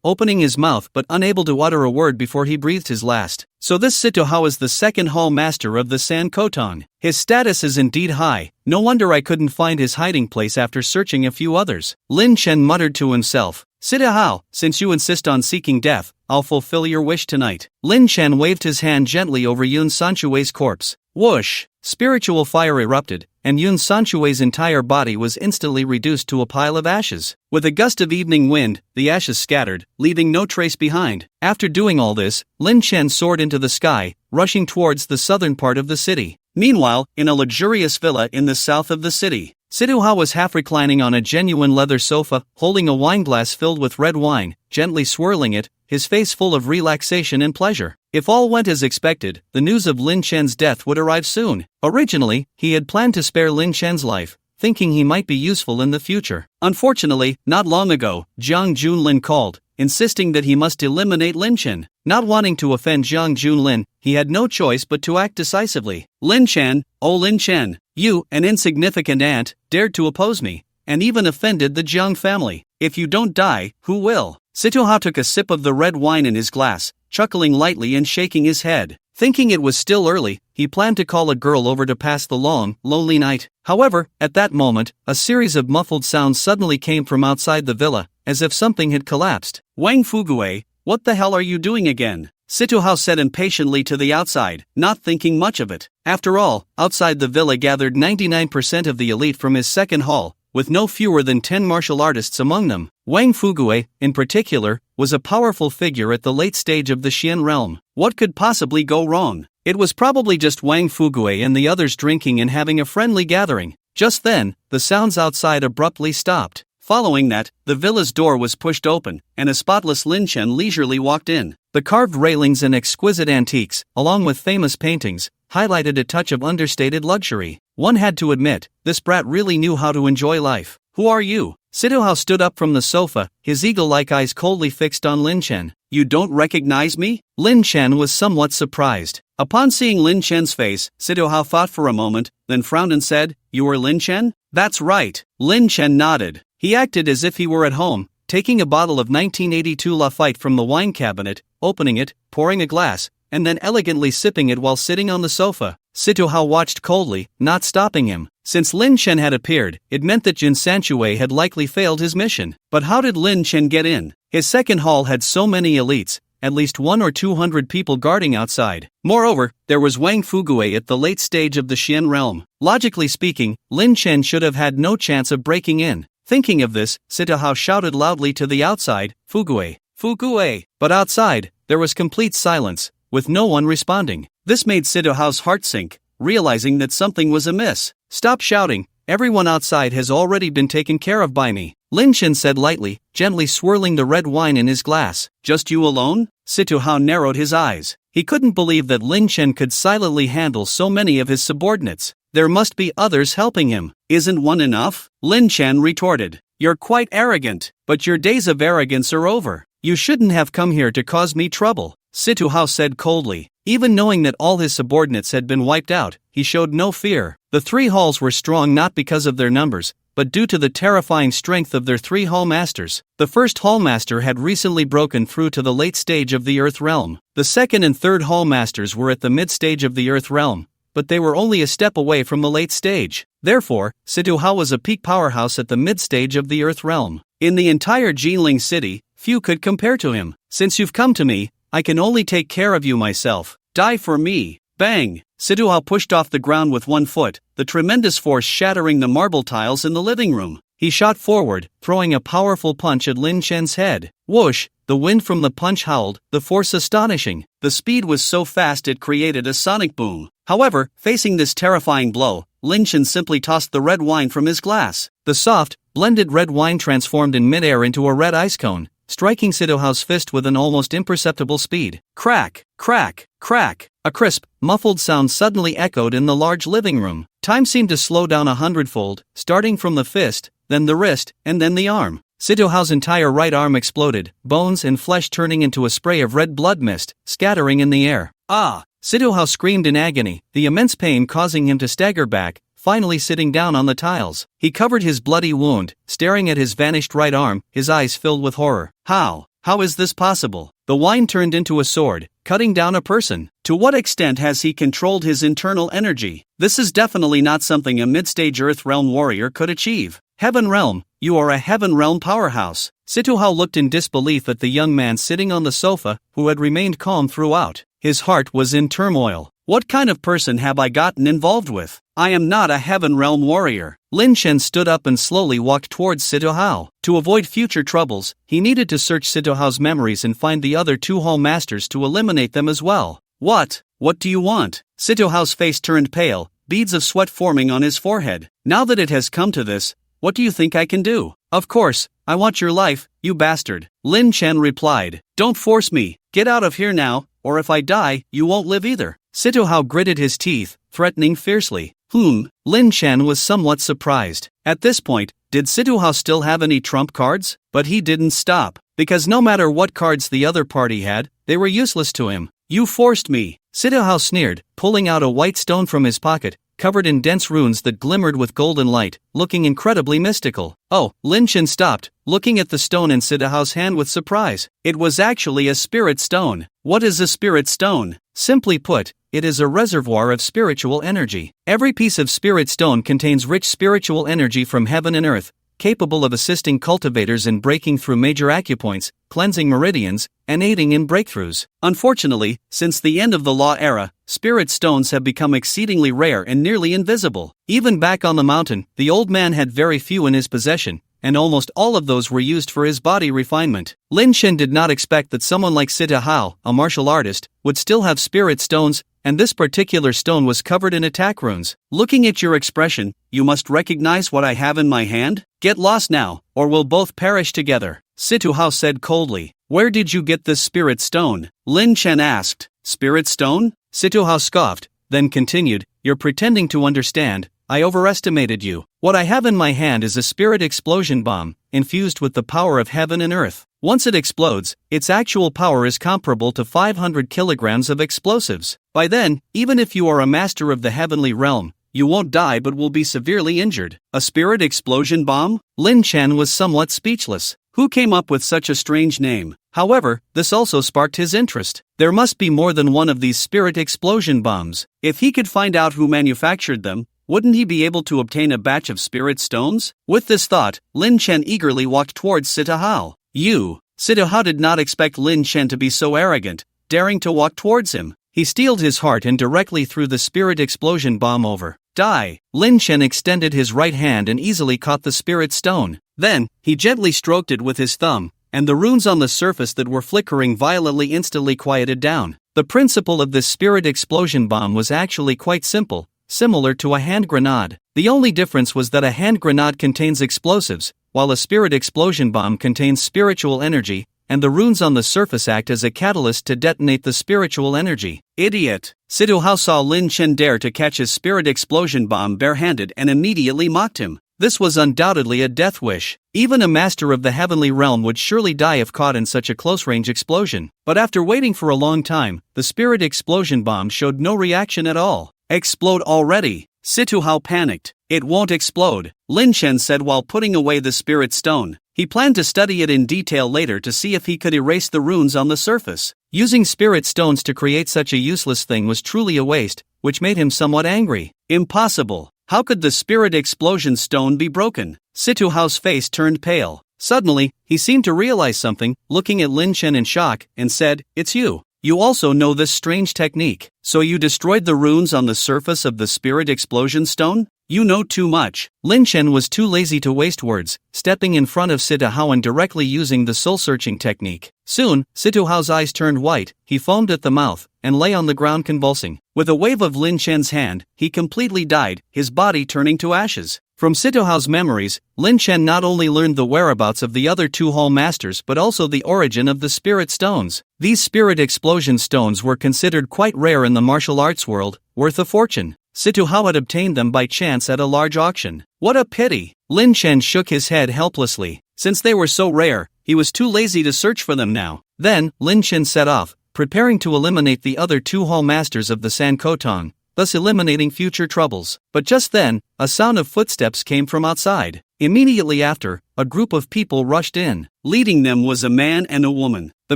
B: opening his mouth but unable to utter a word before he breathed his last. So this Sito Hao is the second hall master of the San Kotan. His status is indeed high. No wonder I couldn't find his hiding place after searching a few others. Lin Chen muttered to himself. Sito Hao, since you insist on seeking death, I'll fulfill your wish tonight. Lin Chen waved his hand gently over Yun Sanchue's corpse. Whoosh! Spiritual fire erupted, and Yun Sanshui's entire body was instantly reduced to a pile of ashes. With a gust of evening wind, the ashes scattered, leaving no trace behind. After doing all this, Lin Chen soared into the sky, rushing towards the southern part of the city. Meanwhile, in a luxurious villa in the south of the city, Situha was half reclining on a genuine leather sofa, holding a wineglass filled with red wine, gently swirling it, his face full of relaxation and pleasure. If all went as expected, the news of Lin Chen's death would arrive soon. Originally, he had planned to spare Lin Chen's life, thinking he might be useful in the future. Unfortunately, not long ago, Jiang Junlin called, insisting that he must eliminate Lin Chen. Not wanting to offend Jiang Junlin, he had no choice but to act decisively. Lin Chen, oh Lin Chen, you, an insignificant ant, dared to oppose me, and even offended the Jiang family. If you don't die, who will? Situha took a sip of the red wine in his glass, chuckling lightly and shaking his head. Thinking it was still early, he planned to call a girl over to pass the long, lonely night. However, at that moment, a series of muffled sounds suddenly came from outside the villa, as if something had collapsed. Wang Fugue, what the hell are you doing again? Situha said impatiently to the outside, not thinking much of it. After all, outside the villa gathered 99% of the elite from his second hall, with no fewer than 10 martial artists among them. Wang Fugue, in particular, was a powerful figure at the late stage of the Xian realm. What could possibly go wrong? It was probably just Wang Fugue and the others drinking and having a friendly gathering. Just then, the sounds outside abruptly stopped. Following that, the villa's door was pushed open, and a spotless Lin Chen leisurely walked in. The carved railings and exquisite antiques, along with famous paintings, highlighted a touch of understated luxury. One had to admit, this brat really knew how to enjoy life. Who are you? Situha stood up from the sofa, his eagle-like eyes coldly fixed on Lin Chen. You don't recognize me? Lin Chen was somewhat surprised. Upon seeing Lin Chen's face, Situha thought for a moment, then frowned and said, You are Lin Chen? That's right. Lin Chen nodded. He acted as if he were at home, taking a bottle of 1982 Lafite from the wine cabinet, opening it, pouring a glass, and then elegantly sipping it while sitting on the sofa. Situha watched coldly, not stopping him. Since Lin Chen had appeared, it meant that Jin Sanchue had likely failed his mission. But how did Lin Chen get in? His second hall had so many elites, at least 100 or 200 people guarding outside. Moreover, there was Wang Fugue at the late stage of the Xian realm. Logically speaking, Lin Chen should have had no chance of breaking in. Thinking of this, Situha shouted loudly to the outside, Fugue, Fugue! But outside, there was complete silence, with no one responding. This made Situha's heart sink, realizing that something was amiss. Stop shouting, everyone outside has already been taken care of by me, Lin Chen said lightly, gently swirling the red wine in his glass. Just you alone? Situha narrowed his eyes. He couldn't believe that Lin Chen could silently handle so many of his subordinates. There must be others helping him. Isn't one enough? Lin Chen retorted. You're quite arrogant, but your days of arrogance are over. You shouldn't have come here to cause me trouble, Situha said coldly. Even knowing that all his subordinates had been wiped out, he showed no fear. The three halls were strong not because of their numbers, but due to the terrifying strength of their three hall masters. The first hall master had recently broken through to the late stage of the Earth realm. The second and third hall masters were at the mid stage of the Earth realm, but they were only a step away from the late stage. Therefore, Situha was a peak powerhouse at the mid stage of the Earth realm. In the entire Jinling city, few could compare to him. Since you've come to me, I can only take care of you myself. Die for me. Bang! Situha pushed off the ground with one foot, the tremendous force shattering the marble tiles in the living room. He shot forward, throwing a powerful punch at Lin Chen's head. Whoosh! The wind from the punch howled, the force astonishing. The speed was so fast it created a sonic boom. However, facing this terrifying blow, Lin Chen simply tossed the red wine from his glass. The soft, blended red wine transformed in midair into a red ice cone, striking Situha's fist with an almost imperceptible speed. Crack, crack, crack. A crisp, muffled sound suddenly echoed in the large living room. Time seemed to slow down 100-fold, starting from the fist, then the wrist, and then the arm. Situha's entire right arm exploded, bones and flesh turning into a spray of red blood mist, scattering in the air. Ah! Situha screamed in agony, the immense pain causing him to stagger back, finally sitting down on the tiles. He covered his bloody wound, staring at his vanished right arm, his eyes filled with horror. How? How is this possible? The wine turned into a sword, cutting down a person. To what extent has he controlled his internal energy? This is definitely not something a mid-stage Earth Realm warrior could achieve. Heaven Realm, you are a Heaven Realm powerhouse. Situha looked in disbelief at the young man sitting on the sofa, who had remained calm throughout. His heart was in turmoil. What kind of person have I gotten involved with? I am not a heaven realm warrior. Lin Chen stood up and slowly walked towards Sito Hao. To avoid future troubles, he needed to search Sito Hao's memories and find the other two hall masters to eliminate them as well. What do you want? Sito Hao's face turned pale, beads of sweat forming on his forehead. Now that it has come to this, what do you think I can do? Of course, I want your life, you bastard. Lin Chen replied. Don't force me, get out of here now, or if I die, you won't live either. Sito Hao gritted his teeth, threatening fiercely. Lin Chen was somewhat surprised. At this point, did Sito Hao still have any trump cards? But he didn't stop, because no matter what cards the other party had, they were useless to him. You forced me. Sito Hao sneered, pulling out a white stone from his pocket, covered in dense runes that glimmered with golden light, looking incredibly mystical. Oh, Lin Chen stopped, looking at the stone in Sito Hao's hand with surprise. It was actually a spirit stone. What is a spirit stone? Simply put, it is a reservoir of spiritual energy. Every piece of spirit stone contains rich spiritual energy from heaven and earth, capable of assisting cultivators in breaking through major acupoints, cleansing meridians, and aiding in breakthroughs. Unfortunately, since the end of the Law era, spirit stones have become exceedingly rare and nearly invisible. Even back on the mountain, the old man had very few in his possession, and almost all of those were used for his body refinement. Lin Chen did not expect that someone like Sito Hao, a martial artist, would still have spirit stones, and this particular stone was covered in attack runes. Looking at your expression, you must recognize what I have in my hand? Get lost now, or we'll both perish together. Sito Hao said coldly. Where did you get this spirit stone? Lin Chen asked. Spirit stone? Sito Hao scoffed, then continued, you're pretending to understand. I overestimated you. What I have in my hand is a spirit explosion bomb, infused with the power of heaven and earth. Once it explodes, its actual power is comparable to 500 kilograms of explosives. By then, even if you are a master of the heavenly realm, you won't die but will be severely injured. A spirit explosion bomb? Lin Chen was somewhat speechless. Who came up with such a strange name? However, this also sparked his interest. There must be more than one of these spirit explosion bombs. If he could find out who manufactured them, wouldn't he be able to obtain a batch of spirit stones? With this thought, Lin Chen eagerly walked towards Sito Hao. Sito Hao did not expect Lin Chen to be so arrogant, daring to walk towards him. He steeled his heart and directly threw the spirit explosion bomb over. Die! Lin Chen extended his right hand and easily caught the spirit stone. Then, he gently stroked it with his thumb, and the runes on the surface that were flickering violently instantly quieted down. The principle of this spirit explosion bomb was actually quite simple, similar to a hand grenade. The only difference was that a hand grenade contains explosives, while a spirit explosion bomb contains spiritual energy, and the runes on the surface act as a catalyst to detonate the spiritual energy. Idiot! Sito Hao saw Lin Chen dare to catch his spirit explosion bomb barehanded and immediately mocked him. This was undoubtedly a death wish. Even a master of the heavenly realm would surely die if caught in such a close-range explosion. But after waiting for a long time, the spirit explosion bomb showed no reaction at all. Explode already! Sito Hao panicked. It won't explode, Lin Chen said while putting away the spirit stone. He planned to study it in detail later to see if he could erase the runes on the surface. Using spirit stones to create such a useless thing was truly a waste, which made him somewhat angry. Impossible! How could the spirit explosion stone be broken? Sito Hao's face turned pale. Suddenly, he seemed to realize something, looking at Lin Chen in shock, and said, It's you. You also know this strange technique. So you destroyed the runes on the surface of the spirit explosion stone? You know too much. Lin Chen was too lazy to waste words, stepping in front of Sito Hao and directly using the soul-searching technique. Soon, Sito Hao's eyes turned white, he foamed at the mouth, and lay on the ground convulsing. With a wave of Lin Chen's hand, he completely died, his body turning to ashes. From Sito Hao's memories, Lin Chen not only learned the whereabouts of the other two hall masters but also the origin of the spirit stones. These spirit explosion stones were considered quite rare in the martial arts world, worth a fortune. Sito Hao had obtained them by chance at a large auction. What a pity! Lin Chen shook his head helplessly. Since they were so rare, he was too lazy to search for them now. Then, Lin Chen set off, preparing to eliminate the other two hall masters of the San Tang, thus eliminating future troubles. But just then, a sound of footsteps came from outside. Immediately after, a group of people rushed in. Leading them was a man and a woman. The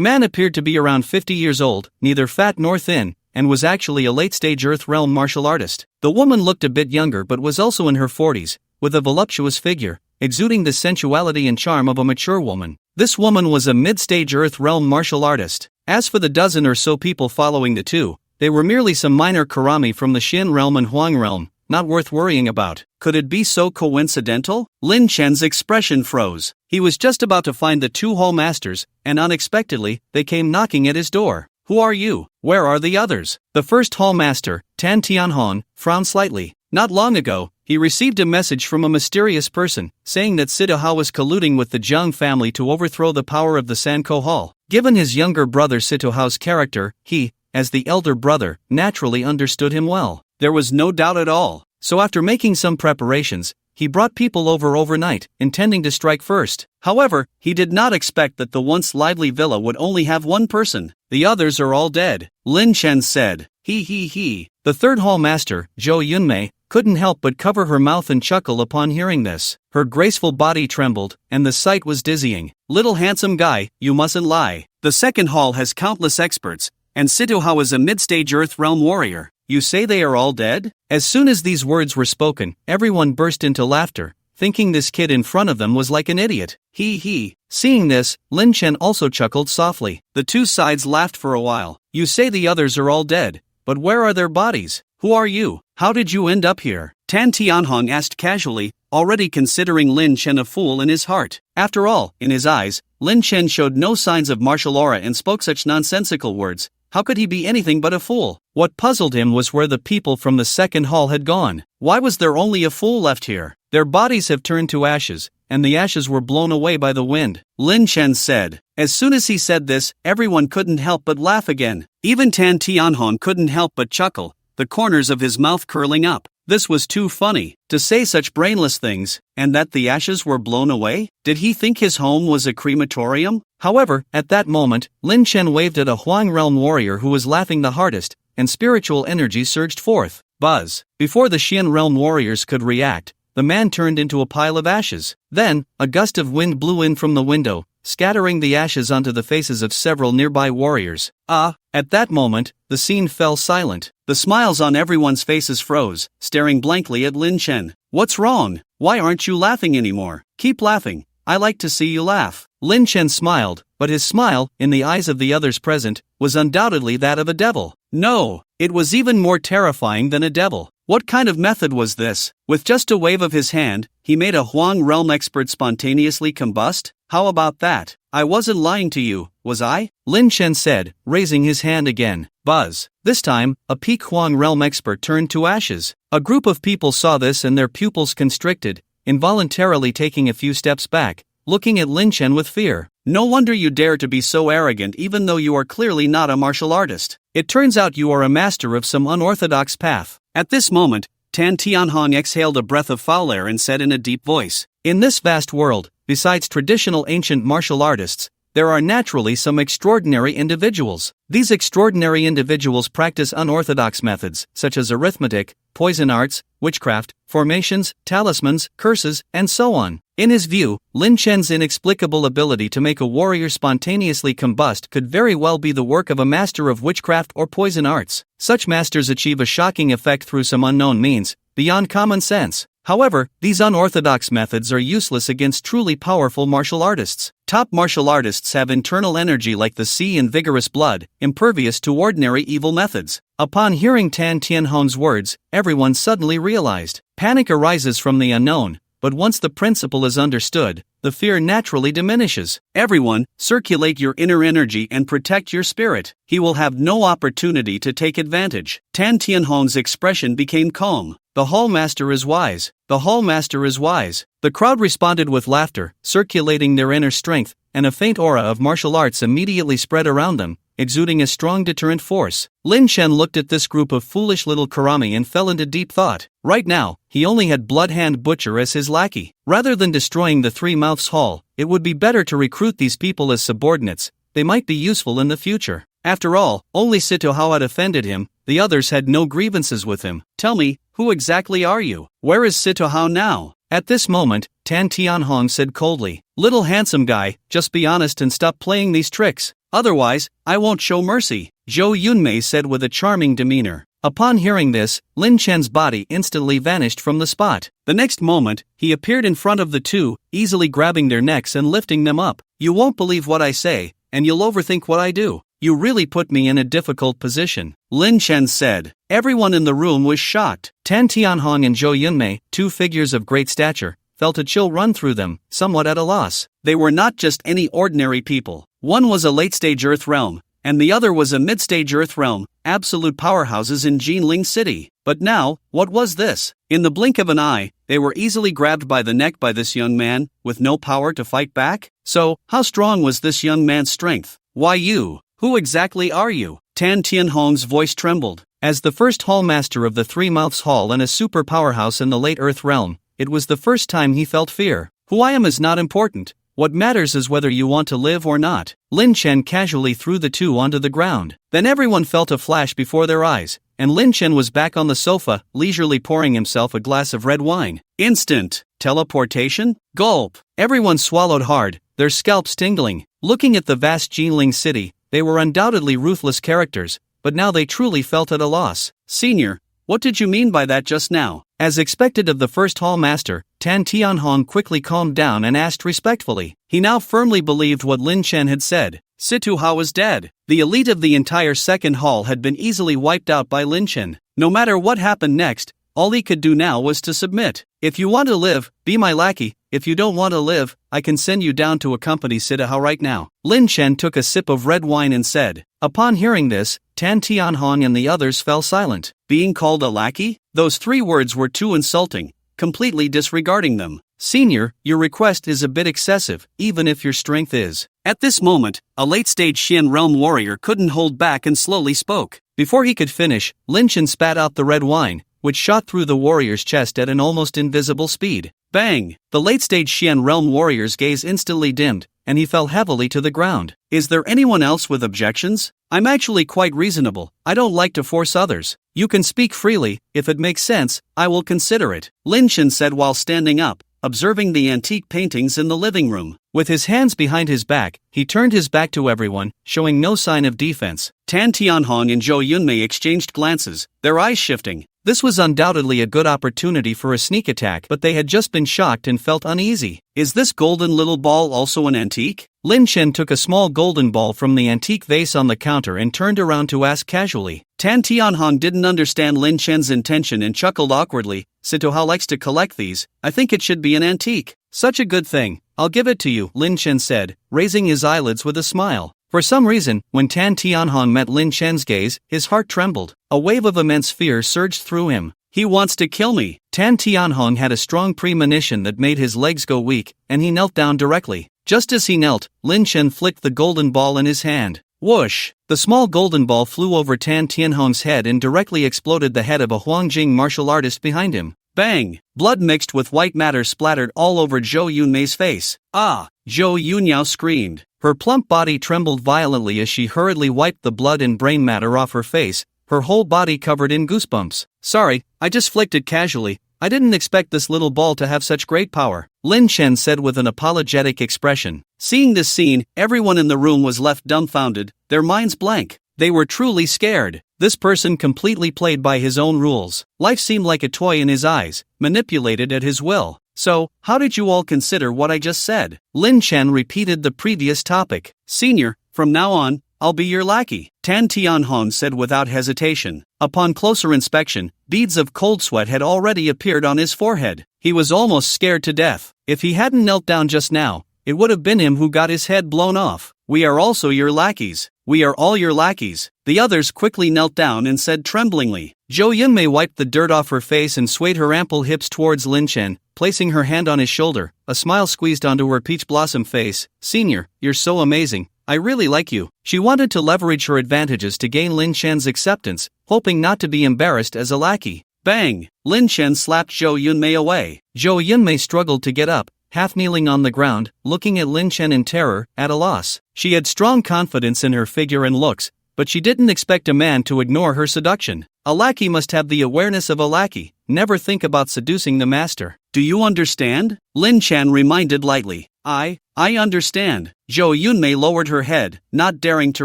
B: man appeared to be around 50 years old, neither fat nor thin, and was actually a late-stage Earth Realm martial artist. The woman looked a bit younger but was also in her 40s, with a voluptuous figure, exuding the sensuality and charm of a mature woman. This woman was a mid-stage Earth Realm martial artist. As for the dozen or so people following the two, they were merely some minor karami from the Xin realm and Huang realm, not worth worrying about. Could it be so coincidental? Lin Chen's expression froze. He was just about to find the two hall masters, and unexpectedly, they came knocking at his door. Who are you? Where are the others? The first hall master, Tan Tianhong, frowned slightly. Not long ago, he received a message from a mysterious person, saying that Sito Hao was colluding with the Zhang family to overthrow the power of the Sanko Hall. Given his younger brother Sito Hao's character, he, as the elder brother, naturally understood him well. There was no doubt at all. So after making some preparations, he brought people over overnight, intending to strike first. However, he did not expect that the once lively villa would only have one person. The others are all dead, Lin Chen said. He. The third hall master, Zhou Yunmei, couldn't help but cover her mouth and chuckle upon hearing this. Her graceful body trembled, and the sight was dizzying. Little handsome guy, you mustn't lie. The second hall has countless experts, and Sito Hao is a mid-stage Earth Realm warrior. You say they are all dead? As soon as these words were spoken, everyone burst into laughter, thinking this kid in front of them was like an idiot. He. Seeing this, Lin Chen also chuckled softly. The two sides laughed for a while. You say the others are all dead, but where are their bodies? Who are you? How did you end up here? Tan Tianhong asked casually, already considering Lin Chen a fool in his heart. After all, in his eyes, Lin Chen showed no signs of martial aura and spoke such nonsensical words. How could he be anything but a fool? What puzzled him was where the people from the second hall had gone. Why was there only a fool left here? Their bodies have turned to ashes, and the ashes were blown away by the wind, Lin Chen said. As soon as he said this, everyone couldn't help but laugh again. Even Tan Tianhong couldn't help but chuckle, the corners of his mouth curling up. This was too funny, to say such brainless things, and that the ashes were blown away? Did he think his home was a crematorium? However, at that moment, Lin Chen waved at a Huang realm warrior who was laughing the hardest, and spiritual energy surged forth. Buzz! Before the Xian realm warriors could react, the man turned into a pile of ashes. Then, a gust of wind blew in from the window, scattering the ashes onto the faces of several nearby warriors. At that moment, the scene fell silent. The smiles on everyone's faces froze, staring blankly at Lin Chen. What's wrong? Why aren't you laughing anymore? Keep laughing. I like to see you laugh. Lin Chen smiled, but his smile, in the eyes of the others present, was undoubtedly that of a devil. No, it was even more terrifying than a devil. What kind of method was this? With just a wave of his hand, he made a Huang realm expert spontaneously combust? How about that? I wasn't lying to you, was I? Lin Chen said, raising his hand again. Buzz! This time, a peak Huang realm expert turned to ashes. A group of people saw this and their pupils constricted, involuntarily taking a few steps back, looking at Lin Chen with fear. No wonder you dare to be so arrogant even though you are clearly not a martial artist. It turns out you are a master of some unorthodox path. At this moment, Tan Tianhong exhaled a breath of foul air and said in a deep voice, in this vast world, besides traditional ancient martial artists, there are naturally some extraordinary individuals. These extraordinary individuals practice unorthodox methods, such as arithmetic, poison arts, witchcraft, formations, talismans, curses, and so on. In his view, Lin Chen's inexplicable ability to make a warrior spontaneously combust could very well be the work of a master of witchcraft or poison arts. Such masters achieve a shocking effect through some unknown means, beyond common sense. However, these unorthodox methods are useless against truly powerful martial artists. Top martial artists have internal energy like the sea and vigorous blood, impervious to ordinary evil methods. Upon hearing Tan Tianhong's words, everyone suddenly realized. Panic arises from the unknown, but once the principle is understood, the fear naturally diminishes. Everyone, circulate your inner energy and protect your spirit. He will have no opportunity to take advantage. Tan Tianhong's expression became calm. The hall master is wise. The hall master is wise. The crowd responded with laughter, circulating their inner strength, and a faint aura of martial arts immediately spread around them, exuding a strong deterrent force. Lin Chen looked at this group of foolish little karami and fell into deep thought. Right now, he only had Bloodhand Butcher as his lackey. Rather than destroying the Three Mouths Hall, it would be better to recruit these people as subordinates. They might be useful in the future. After all, only Sito Hao had offended him, the others had no grievances with him. Tell me, who exactly are you? Where is Sito Hao now? At this moment, Tan Tianhong said coldly, little handsome guy, just be honest and stop playing these tricks. Otherwise, I won't show mercy, Zhou Yunmei said with a charming demeanor. Upon hearing this, Lin Chen's body instantly vanished from the spot. The next moment, he appeared in front of the two, easily grabbing their necks and lifting them up. You won't believe what I say, and you'll overthink what I do. you really put me in a difficult position," Lin Chen said. Everyone in the room was shocked. Tan Tianhong and Zhou Yunmei, two figures of great stature, felt a chill run through them, somewhat at a loss. They were not just any ordinary people. One was a late-stage Earth realm, and the other was a mid-stage Earth realm, absolute powerhouses in Jinling City. But now, what was this? In the blink of an eye, they were easily grabbed by the neck by this young man, with no power to fight back? So, how strong was this young man's strength? Why you? Who exactly are you? Tan Tianhong's voice trembled. As the first hallmaster of the Three Mouths Hall and a super powerhouse in the late Earth realm, it was the first time he felt fear. Who I am is not important. What matters is whether you want to live or not. Lin Chen casually threw the two onto the ground. Then everyone felt a flash before their eyes, and Lin Chen was back on the sofa, leisurely pouring himself a glass of red wine. Instant teleportation? Gulp! Everyone swallowed hard, their scalps tingling. Looking at the vast Jinling city, they were undoubtedly ruthless characters, but now they truly felt at a loss. Senior, what did you mean by that just now? As expected of the first hall master, Tan Tianhong quickly calmed down and asked respectfully. He now firmly believed what Lin Chen had said. Situ Hao was dead. The elite of the entire second hall had been easily wiped out by Lin Chen. No matter what happened next, all he could do now was to submit. If you want to live, be my lackey. If you don't want to live, I can send you down to accompany Situ Hao right now. Lin Chen took a sip of red wine and said. Upon hearing this, Tan Tianhong and the others fell silent. Being called a lackey? Those three words were too insulting, completely disregarding them. Senior, your request is a bit excessive, even if your strength is. At this moment, a late-stage Xian realm warrior couldn't hold back and slowly spoke. Before he could finish, Lin Chen spat out the red wine, which shot through the warrior's chest at an almost invisible speed. Bang! The late-stage Xian realm warrior's gaze instantly dimmed, and he fell heavily to the ground. Is there anyone else with objections? I'm actually quite reasonable. I don't like to force others. You can speak freely. If it makes sense, I will consider it, Lin Chen said while standing up, observing the antique paintings in the living room. With his hands behind his back, he turned his back to everyone, showing no sign of defense. Tan Tianhong and Zhou Yunmei exchanged glances, their eyes shifting. This was undoubtedly a good opportunity for a sneak attack, but they had just been shocked and felt uneasy. Is this golden little ball also an antique? Lin Chen took a small golden ball from the antique vase on the counter and turned around to ask casually. Tan Tianhong didn't understand Lin Chen's intention and chuckled awkwardly. Situ Hao likes to collect these. I think it should be an antique. Such a good thing. I'll give it to you, Lin Chen said, raising his eyelids with a smile. For some reason, when Tan Tianhong met Lin Chen's gaze, his heart trembled. A wave of immense fear surged through him. He wants to kill me. Tan Tianhong had a strong premonition that made his legs go weak, and he knelt down directly. Just as he knelt, Lin Chen flicked the golden ball in his hand. Whoosh! The small golden ball flew over Tan Tianhong's head and directly exploded the head of a Huangjing martial artist behind him. Bang! Blood mixed with white matter splattered all over Zhou Yunmei's face. Ah! Zhou Yunyao screamed. Her plump body trembled violently as she hurriedly wiped the blood and brain matter off her face, her whole body covered in goosebumps. Sorry, I just flicked it casually. I didn't expect this little ball to have such great power, Lin Chen said with an apologetic expression. Seeing this scene, everyone in the room was left dumbfounded, their minds blank. They were truly scared. This person completely played by his own rules. Life seemed like a toy in his eyes, manipulated at his will. So, how did you all consider what I just said? Lin Chen repeated the previous topic. Senior, from now on, I'll be your lackey, Tan Tianhong said without hesitation. Upon closer inspection, beads of cold sweat had already appeared on his forehead. He was almost scared to death. If he hadn't knelt down just now, it would have been him who got his head blown off. We are also your lackeys. We are all your lackeys. The others quickly knelt down and said tremblingly. Zhou Yunmei wiped the dirt off her face and swayed her ample hips towards Lin Chen, placing her hand on his shoulder. A smile squeezed onto her peach blossom face. Senior, you're so amazing. I really like you. She wanted to leverage her advantages to gain Lin Chen's acceptance, hoping not to be embarrassed as a lackey. Bang! Lin Chen slapped Zhou Yunmei away. Zhou Yunmei struggled to get up, half kneeling on the ground, looking at Lin Chen in terror, at a loss. She had strong confidence in her figure and looks, but she didn't expect a man to ignore her seduction. A lackey must have the awareness of a lackey, never think about seducing the master. Do you understand? Lin Chen reminded lightly. I understand. Zhou Yunmei lowered her head, not daring to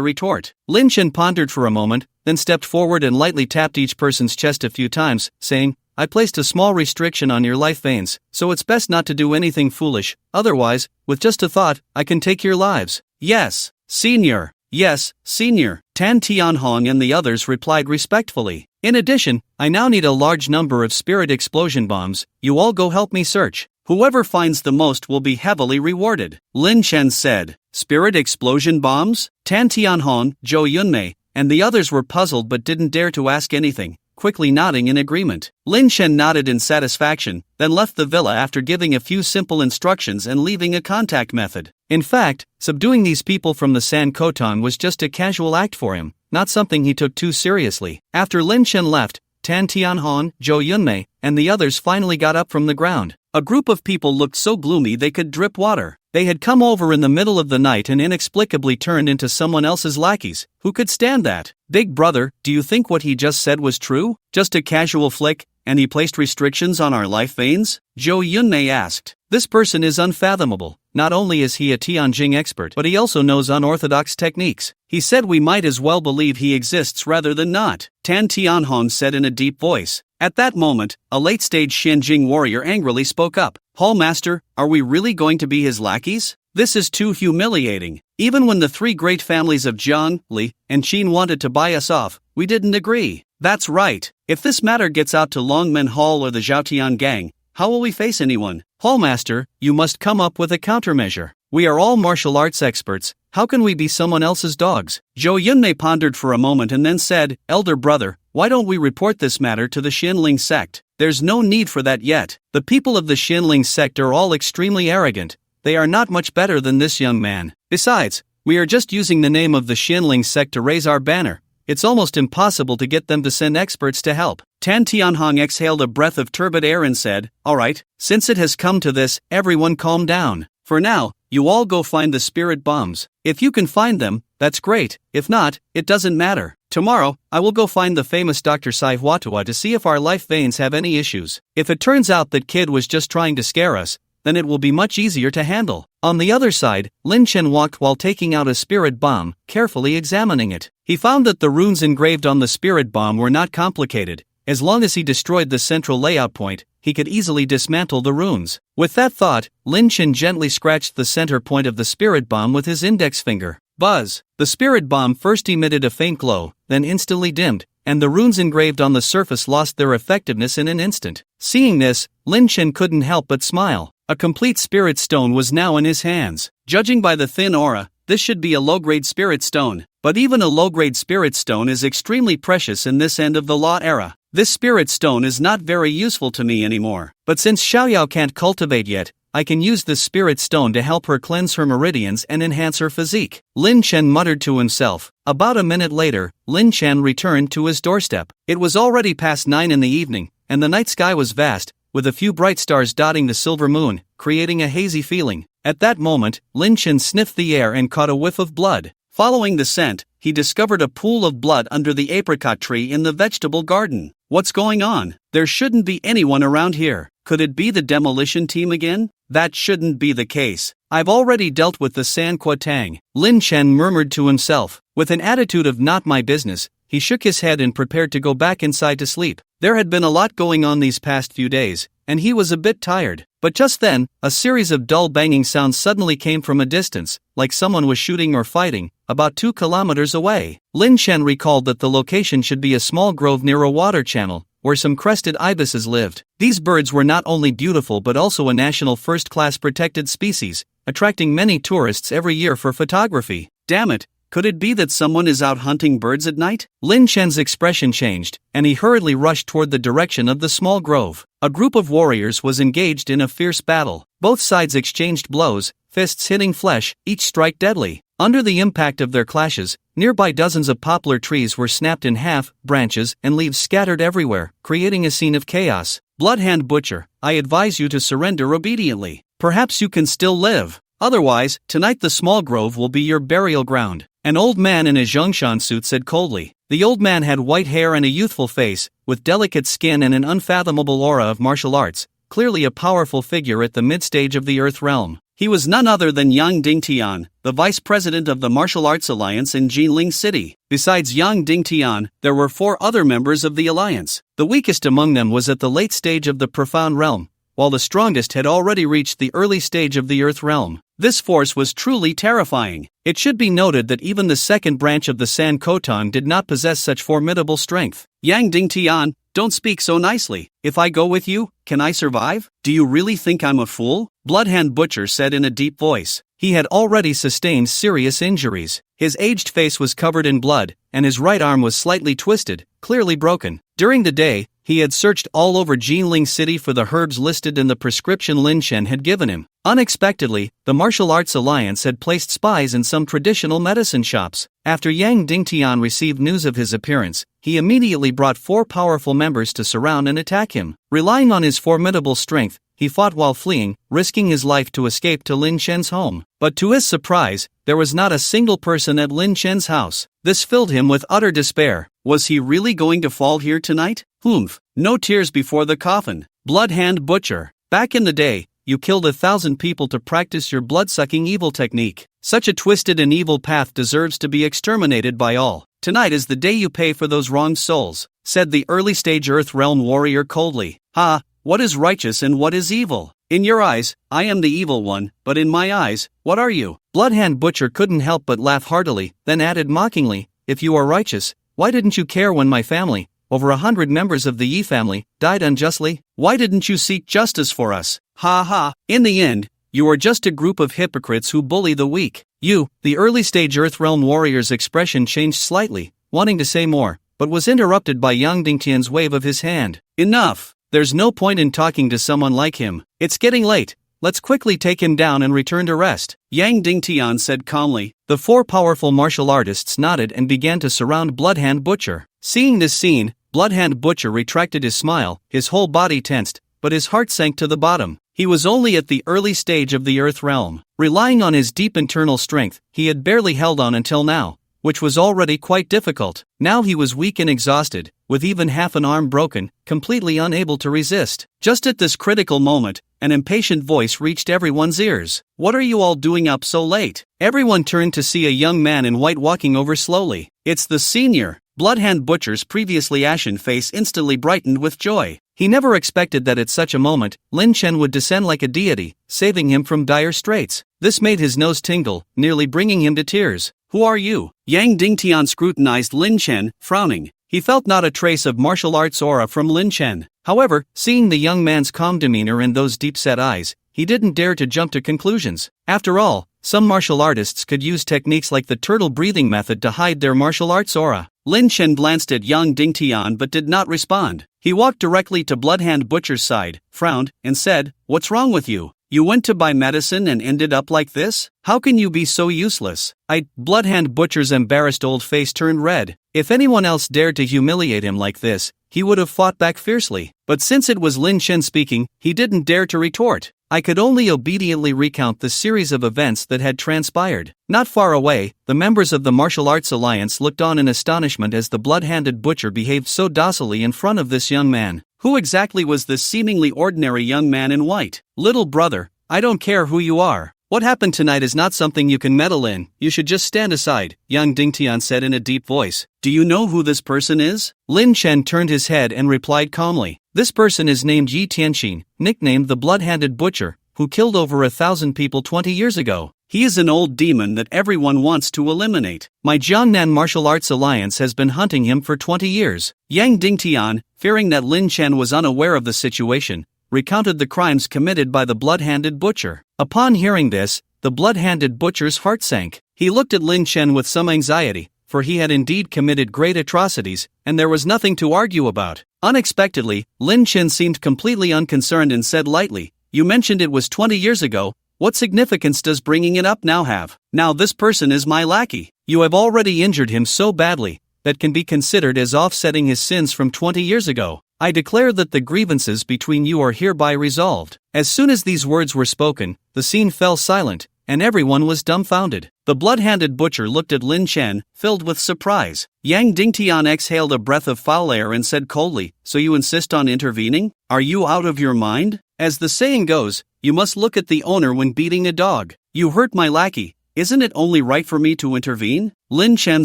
B: retort. Lin Chen pondered for a moment, then stepped forward and lightly tapped each person's chest a few times, saying, I placed a small restriction on your life veins, so it's best not to do anything foolish, otherwise, with just a thought, I can take your lives. Yes, senior. "Yes, senior," Tan Tianhong and the others replied respectfully. "In addition, I now need a large number of spirit explosion bombs. You all go help me search. Whoever finds the most will be heavily rewarded," Lin Chen said. "Spirit explosion bombs?" Tan Tianhong, Zhou Yunmei, and the others were puzzled but didn't dare to ask anything, quickly nodding in agreement. Lin Chen nodded in satisfaction, then left the villa after giving a few simple instructions and leaving a contact method. In fact, subduing these people from the San Kotong was just a casual act for him, not something he took too seriously. After Lin Chen left, Tan Tianhong, Zhou Yunmei, and the others finally got up from the ground. A group of people looked so gloomy they could drip water. They had come over in the middle of the night and inexplicably turned into someone else's lackeys. Who could stand that? "Big brother, do you think what he just said was true? Just a casual flick, and he placed restrictions on our life veins?" Zhou Yunmei asked. "This person is unfathomable. Not only is he a Tianjing expert, but he also knows unorthodox techniques. He said we might as well believe he exists rather than not," Tan Tianhong said in a deep voice. At that moment, a late-stage Xianjing warrior angrily spoke up. "Hall Master, are we really going to be his lackeys? This is too humiliating. Even when the three great families of Jiang, Li, and Qin wanted to buy us off, we didn't agree." "That's right. If this matter gets out to Longmen Hall or the Zhaotian gang, how will we face anyone? Hallmaster, you must come up with a countermeasure. We are all martial arts experts. How can we be someone else's dogs?" Zhou Yunmei pondered for a moment and then said, "Elder brother, why don't we report this matter to the Xinling sect?" "There's no need for that yet. The people of the Xinling sect are all extremely arrogant. They are not much better than this young man. Besides, we are just using the name of the Xinling sect to raise our banner. It's almost impossible to get them to send experts to help." Tan Tianhong exhaled a breath of turbid air and said, "All right, since it has come to this, everyone calm down. For now, you all go find the spirit bombs. If you can find them, that's great. If not, it doesn't matter. Tomorrow, I will go find the famous Dr. Sai Huatua to see if our life veins have any issues. If it turns out that kid was just trying to scare us, then it will be much easier to handle." On the other side, Lin Chen walked while taking out a spirit bomb, carefully examining it. He found that the runes engraved on the spirit bomb were not complicated. As long as he destroyed the central layout point, he could easily dismantle the runes. With that thought, Lin Chen gently scratched the center point of the spirit bomb with his index finger. Buzz! The spirit bomb first emitted a faint glow, then instantly dimmed, and the runes engraved on the surface lost their effectiveness in an instant. Seeing this, Lin Chen couldn't help but smile. A complete spirit stone was now in his hands. Judging by the thin aura, this should be a low-grade spirit stone. But even a low-grade spirit stone is extremely precious in this end of the law era. This spirit stone is not very useful to me anymore. But since Xiaoyao can't cultivate yet, I can use this spirit stone to help her cleanse her meridians and enhance her physique. Lin Chen muttered to himself. About a minute later, Lin Chen returned to his doorstep. It was already past 9 in the evening, and the night sky was vast, with a few bright stars dotting the silver moon, creating a hazy feeling. At that moment, Lin Chen sniffed the air and caught a whiff of blood. Following the scent, he discovered a pool of blood under the apricot tree in the vegetable garden. What's going on? There shouldn't be anyone around here. Could it be the demolition team again? That shouldn't be the case. I've already dealt with the San Tang. Lin Chen murmured to himself. With an attitude of not my business, he shook his head and prepared to go back inside to sleep. There had been a lot going on these past few days, and he was a bit tired. But just then, a series of dull banging sounds suddenly came from a distance, like someone was shooting or fighting, about 2 kilometers away. Lin Chen recalled that the location should be a small grove near a water channel, where some crested ibises lived. These birds were not only beautiful but also a national first-class protected species, attracting many tourists every year for photography. Damn it! Could it be that someone is out hunting birds at night? Lin Chen's expression changed, and he hurriedly rushed toward the direction of the small grove. A group of warriors was engaged in a fierce battle. Both sides exchanged blows, fists hitting flesh, each strike deadly. Under the impact of their clashes, nearby dozens of poplar trees were snapped in half, branches and leaves scattered everywhere, creating a scene of chaos. Bloodhand Butcher, I advise you to surrender obediently. Perhaps you can still live. Otherwise, tonight the small grove will be your burial ground. An old man in a Zhongshan suit said coldly. The old man had white hair and a youthful face, with delicate skin and an unfathomable aura of martial arts, clearly a powerful figure at the mid-stage of the Earth realm. He was none other than Yang Dingtian, the vice president of the Martial Arts Alliance in Jinling City. Besides Yang Dingtian, there were 4 other members of the alliance. The weakest among them was at the late stage of the Profound Realm, while the strongest had already reached the early stage of the Earth realm. This force was truly terrifying. It should be noted that even the second branch of the San Kotang did not possess such formidable strength. Yang Dingtian, don't speak so nicely. If I go with you, can I survive? Do you really think I'm a fool? Bloodhand Butcher said in a deep voice. He had already sustained serious injuries. His aged face was covered in blood, and his right arm was slightly twisted, clearly broken. During the day, he had searched all over Jinling City for the herbs listed in the prescription Lin Chen had given him. Unexpectedly, the Martial Arts Alliance had placed spies in some traditional medicine shops. After Yang Dingtian received news of his appearance, he immediately brought 4 powerful members to surround and attack him. Relying on his formidable strength, he fought while fleeing, risking his life to escape to Lin Chen's home. But to his surprise, there was not a single person at Lin Chen's house. This filled him with utter despair. Was he really going to fall here tonight? Humph, no tears before the coffin. Bloodhand Butcher. Back in the day, you killed 1,000 people to practice your blood-sucking evil technique. Such a twisted and evil path deserves to be exterminated by all. Tonight is the day you pay for those wronged souls, said the early-stage Earth Realm warrior coldly. Ha, what is righteous and what is evil? In your eyes, I am the evil one, but in my eyes, what are you? Bloodhand Butcher couldn't help but laugh heartily, then added mockingly, if you are righteous, why didn't you care when my family, over 100 members of the Yi family, died unjustly? Why didn't you seek justice for us? Ha ha, in the end, you are just a group of hypocrites who bully the weak. You, the early-stage Earthrealm warrior's expression changed slightly, wanting to say more, but was interrupted by Yang Dingtian's wave of his hand. Enough! There's no point in talking to someone like him. It's getting late. Let's quickly take him down and return to rest. Yang Dingtian said calmly. The 4 powerful martial artists nodded and began to surround Bloodhand Butcher. Seeing this scene, Bloodhand Butcher retracted his smile, his whole body tensed, but his heart sank to the bottom. He was only at the early stage of the Earth realm. Relying on his deep internal strength, he had barely held on until now, which was already quite difficult. Now he was weak and exhausted, with even half an arm broken, completely unable to resist. Just at this critical moment, an impatient voice reached everyone's ears. What are you all doing up so late? Everyone turned to see a young man in white walking over slowly. It's the senior. Bloodhand Butcher's previously ashen face instantly brightened with joy. He never expected that at such a moment, Lin Chen would descend like a deity, saving him from dire straits. This made his nose tingle, nearly bringing him to tears. Who are you? Yang Dingtian scrutinized Lin Chen, frowning. He felt not a trace of martial arts aura from Lin Chen. However, seeing the young man's calm demeanor and those deep-set eyes, he didn't dare to jump to conclusions. After all, some martial artists could use techniques like the turtle breathing method to hide their martial arts aura. Lin Chen glanced at Yang Dingtian but did not respond. He walked directly to Bloodhand Butcher's side, frowned, and said, "What's wrong with you? You went to buy medicine and ended up like this? How can you be so useless?" Bloodhand Butcher's embarrassed old face turned red. If anyone else dared to humiliate him like this, he would have fought back fiercely. But since it was Lin Chen speaking, he didn't dare to retort. I could only obediently recount the series of events that had transpired. Not far away, the members of the Martial Arts Alliance looked on in astonishment as the blood-handed butcher behaved so docilely in front of this young man. Who exactly was this seemingly ordinary young man in white? Little brother, I don't care who you are. What happened tonight is not something you can meddle in. You should just stand aside, Yang Dingtian said in a deep voice. Do you know who this person is? Lin Chen turned his head and replied calmly. This person is named Yi Tianxin, nicknamed the Blood-Handed Butcher, who killed over 1,000 people 20 years ago. He is an old demon that everyone wants to eliminate. My Jiangnan Martial Arts Alliance has been hunting him for 20 years. Yang Dingtian, fearing that Lin Chen was unaware of the situation, recounted the crimes committed by the Blood-Handed Butcher. Upon hearing this, the Blood-Handed Butcher's heart sank. He looked at Lin Chen with some anxiety, for he had indeed committed great atrocities, and there was nothing to argue about. Unexpectedly, Lin Chen seemed completely unconcerned and said lightly, "You mentioned it was 20 years ago. What significance does bringing it up now have? Now this person is my lackey. You have already injured him so badly, that can be considered as offsetting his sins from 20 years ago. I declare that the grievances between you are hereby resolved." As soon as these words were spoken, the scene fell silent, and everyone was dumbfounded. The blood-handed butcher looked at Lin Chen, filled with surprise. Yang Dingtian exhaled a breath of foul air and said coldly, "So you insist on intervening? Are you out of your mind? As the saying goes, you must look at the owner when beating a dog. You hurt my lackey. Isn't it only right for me to intervene?" Lin Chen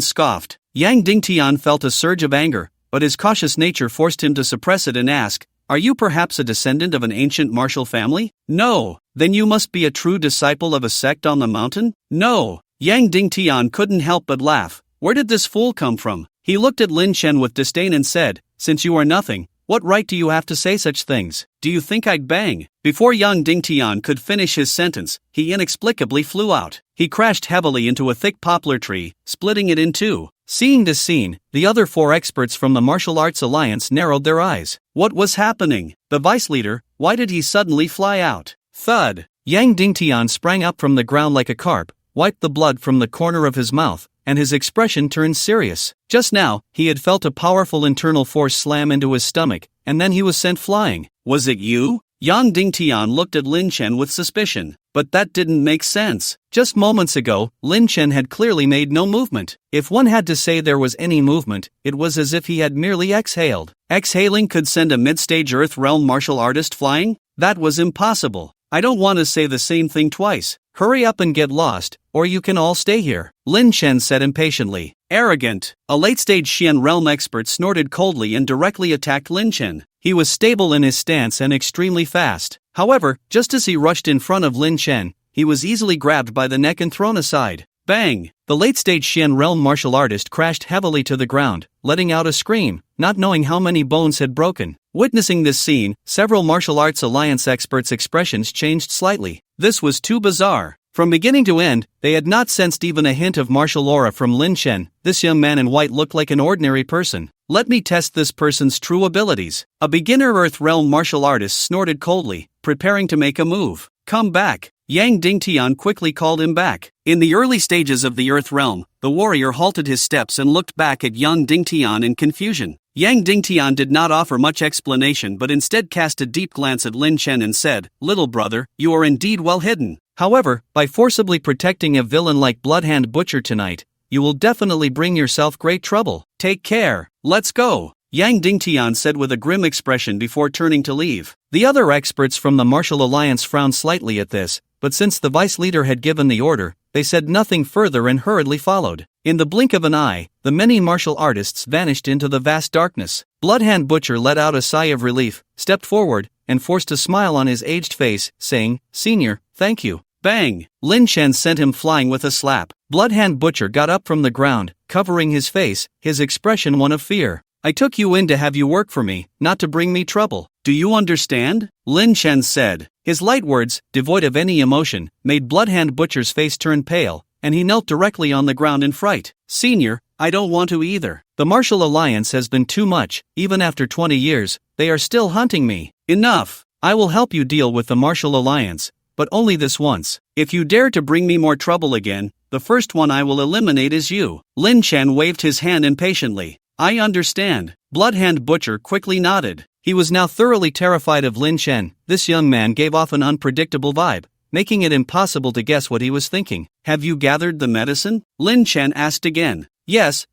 B: scoffed. Yang Dingtian felt a surge of anger, but his cautious nature forced him to suppress it and ask, Are you perhaps a descendant of an ancient martial family? No. Then you must be a true disciple of a sect on the mountain? No. Yang Dingtian couldn't help but laugh. Where did this fool come from? He looked at Lin Chen with disdain and said, since you are nothing, what right do you have to say such things? Do you think I'd bang? Before Yang Dingtian could finish his sentence, he inexplicably flew out. He crashed heavily into a thick poplar tree, splitting it in two. Seeing this scene, the other 4 experts from the Martial Arts Alliance narrowed their eyes. What was happening? The vice leader, why did he suddenly fly out? Thud! Yang Dingtian sprang up from the ground like a carp, wiped the blood from the corner of his mouth, and his expression turned serious. Just now, he had felt a powerful internal force slam into his stomach, and then he was sent flying. Was it you? Yang Dingtian looked at Lin Chen with suspicion. But that didn't make sense. Just moments ago, Lin Chen had clearly made no movement. If one had to say there was any movement, it was as if he had merely exhaled. Exhaling could send a mid-stage Earth Realm martial artist flying? That was impossible. I don't want to say the same thing twice. Hurry up and get lost, or you can all stay here, Lin Chen said impatiently. Arrogant. A late-stage Xian realm expert snorted coldly and directly attacked Lin Chen. He was stable in his stance and extremely fast. However, just as he rushed in front of Lin Chen, he was easily grabbed by the neck and thrown aside. Bang! The late-stage Xian realm martial artist crashed heavily to the ground, letting out a scream, not knowing how many bones had broken. Witnessing this scene, several martial arts alliance experts' expressions changed slightly. This was too bizarre. From beginning to end, they had not sensed even a hint of martial aura from Lin Chen. This young man in white looked like an ordinary person. Let me test this person's true abilities. A beginner Earth Realm martial artist snorted coldly, preparing to make a move. Come back. Yang Dingtian quickly called him back. In the early stages of the Earth Realm, the warrior halted his steps and looked back at Yang Dingtian in confusion. Yang Dingtian did not offer much explanation but instead cast a deep glance at Lin Chen and said, "Little brother, you are indeed well hidden. However, by forcibly protecting a villain like Bloodhand Butcher tonight, you will definitely bring yourself great trouble. Take care. Let's go," Yang Dingtian said with a grim expression before turning to leave. The other experts from the Martial Alliance frowned slightly at this, but since the vice leader had given the order, they said nothing further and hurriedly followed. In the blink of an eye, the many martial artists vanished into the vast darkness. Bloodhand Butcher let out a sigh of relief, stepped forward, and forced a smile on his aged face, saying, "Senior, thank you." Bang! Lin Chen sent him flying with a slap. Bloodhand Butcher got up from the ground, covering his face, his expression one of fear. "I took you in to have you work for me, not to bring me trouble. Do you understand?" Lin Chen said. His light words, devoid of any emotion, made Bloodhand Butcher's face turn pale, and he knelt directly on the ground in fright. "Senior, I don't want to either. The Martial Alliance has been too much. Even after 20 years, they are still hunting me. Enough. I will help you deal with the Martial Alliance, but only this once. If you dare to bring me more trouble again, the first one I will eliminate is you." Lin Chen waved his hand impatiently. "I understand." Bloodhand Butcher quickly nodded. He was now thoroughly terrified of Lin Chen. This young man gave off an unpredictable vibe, making it impossible to guess what he was thinking. "Have you gathered the medicine?" Lin Chen asked again. Yes.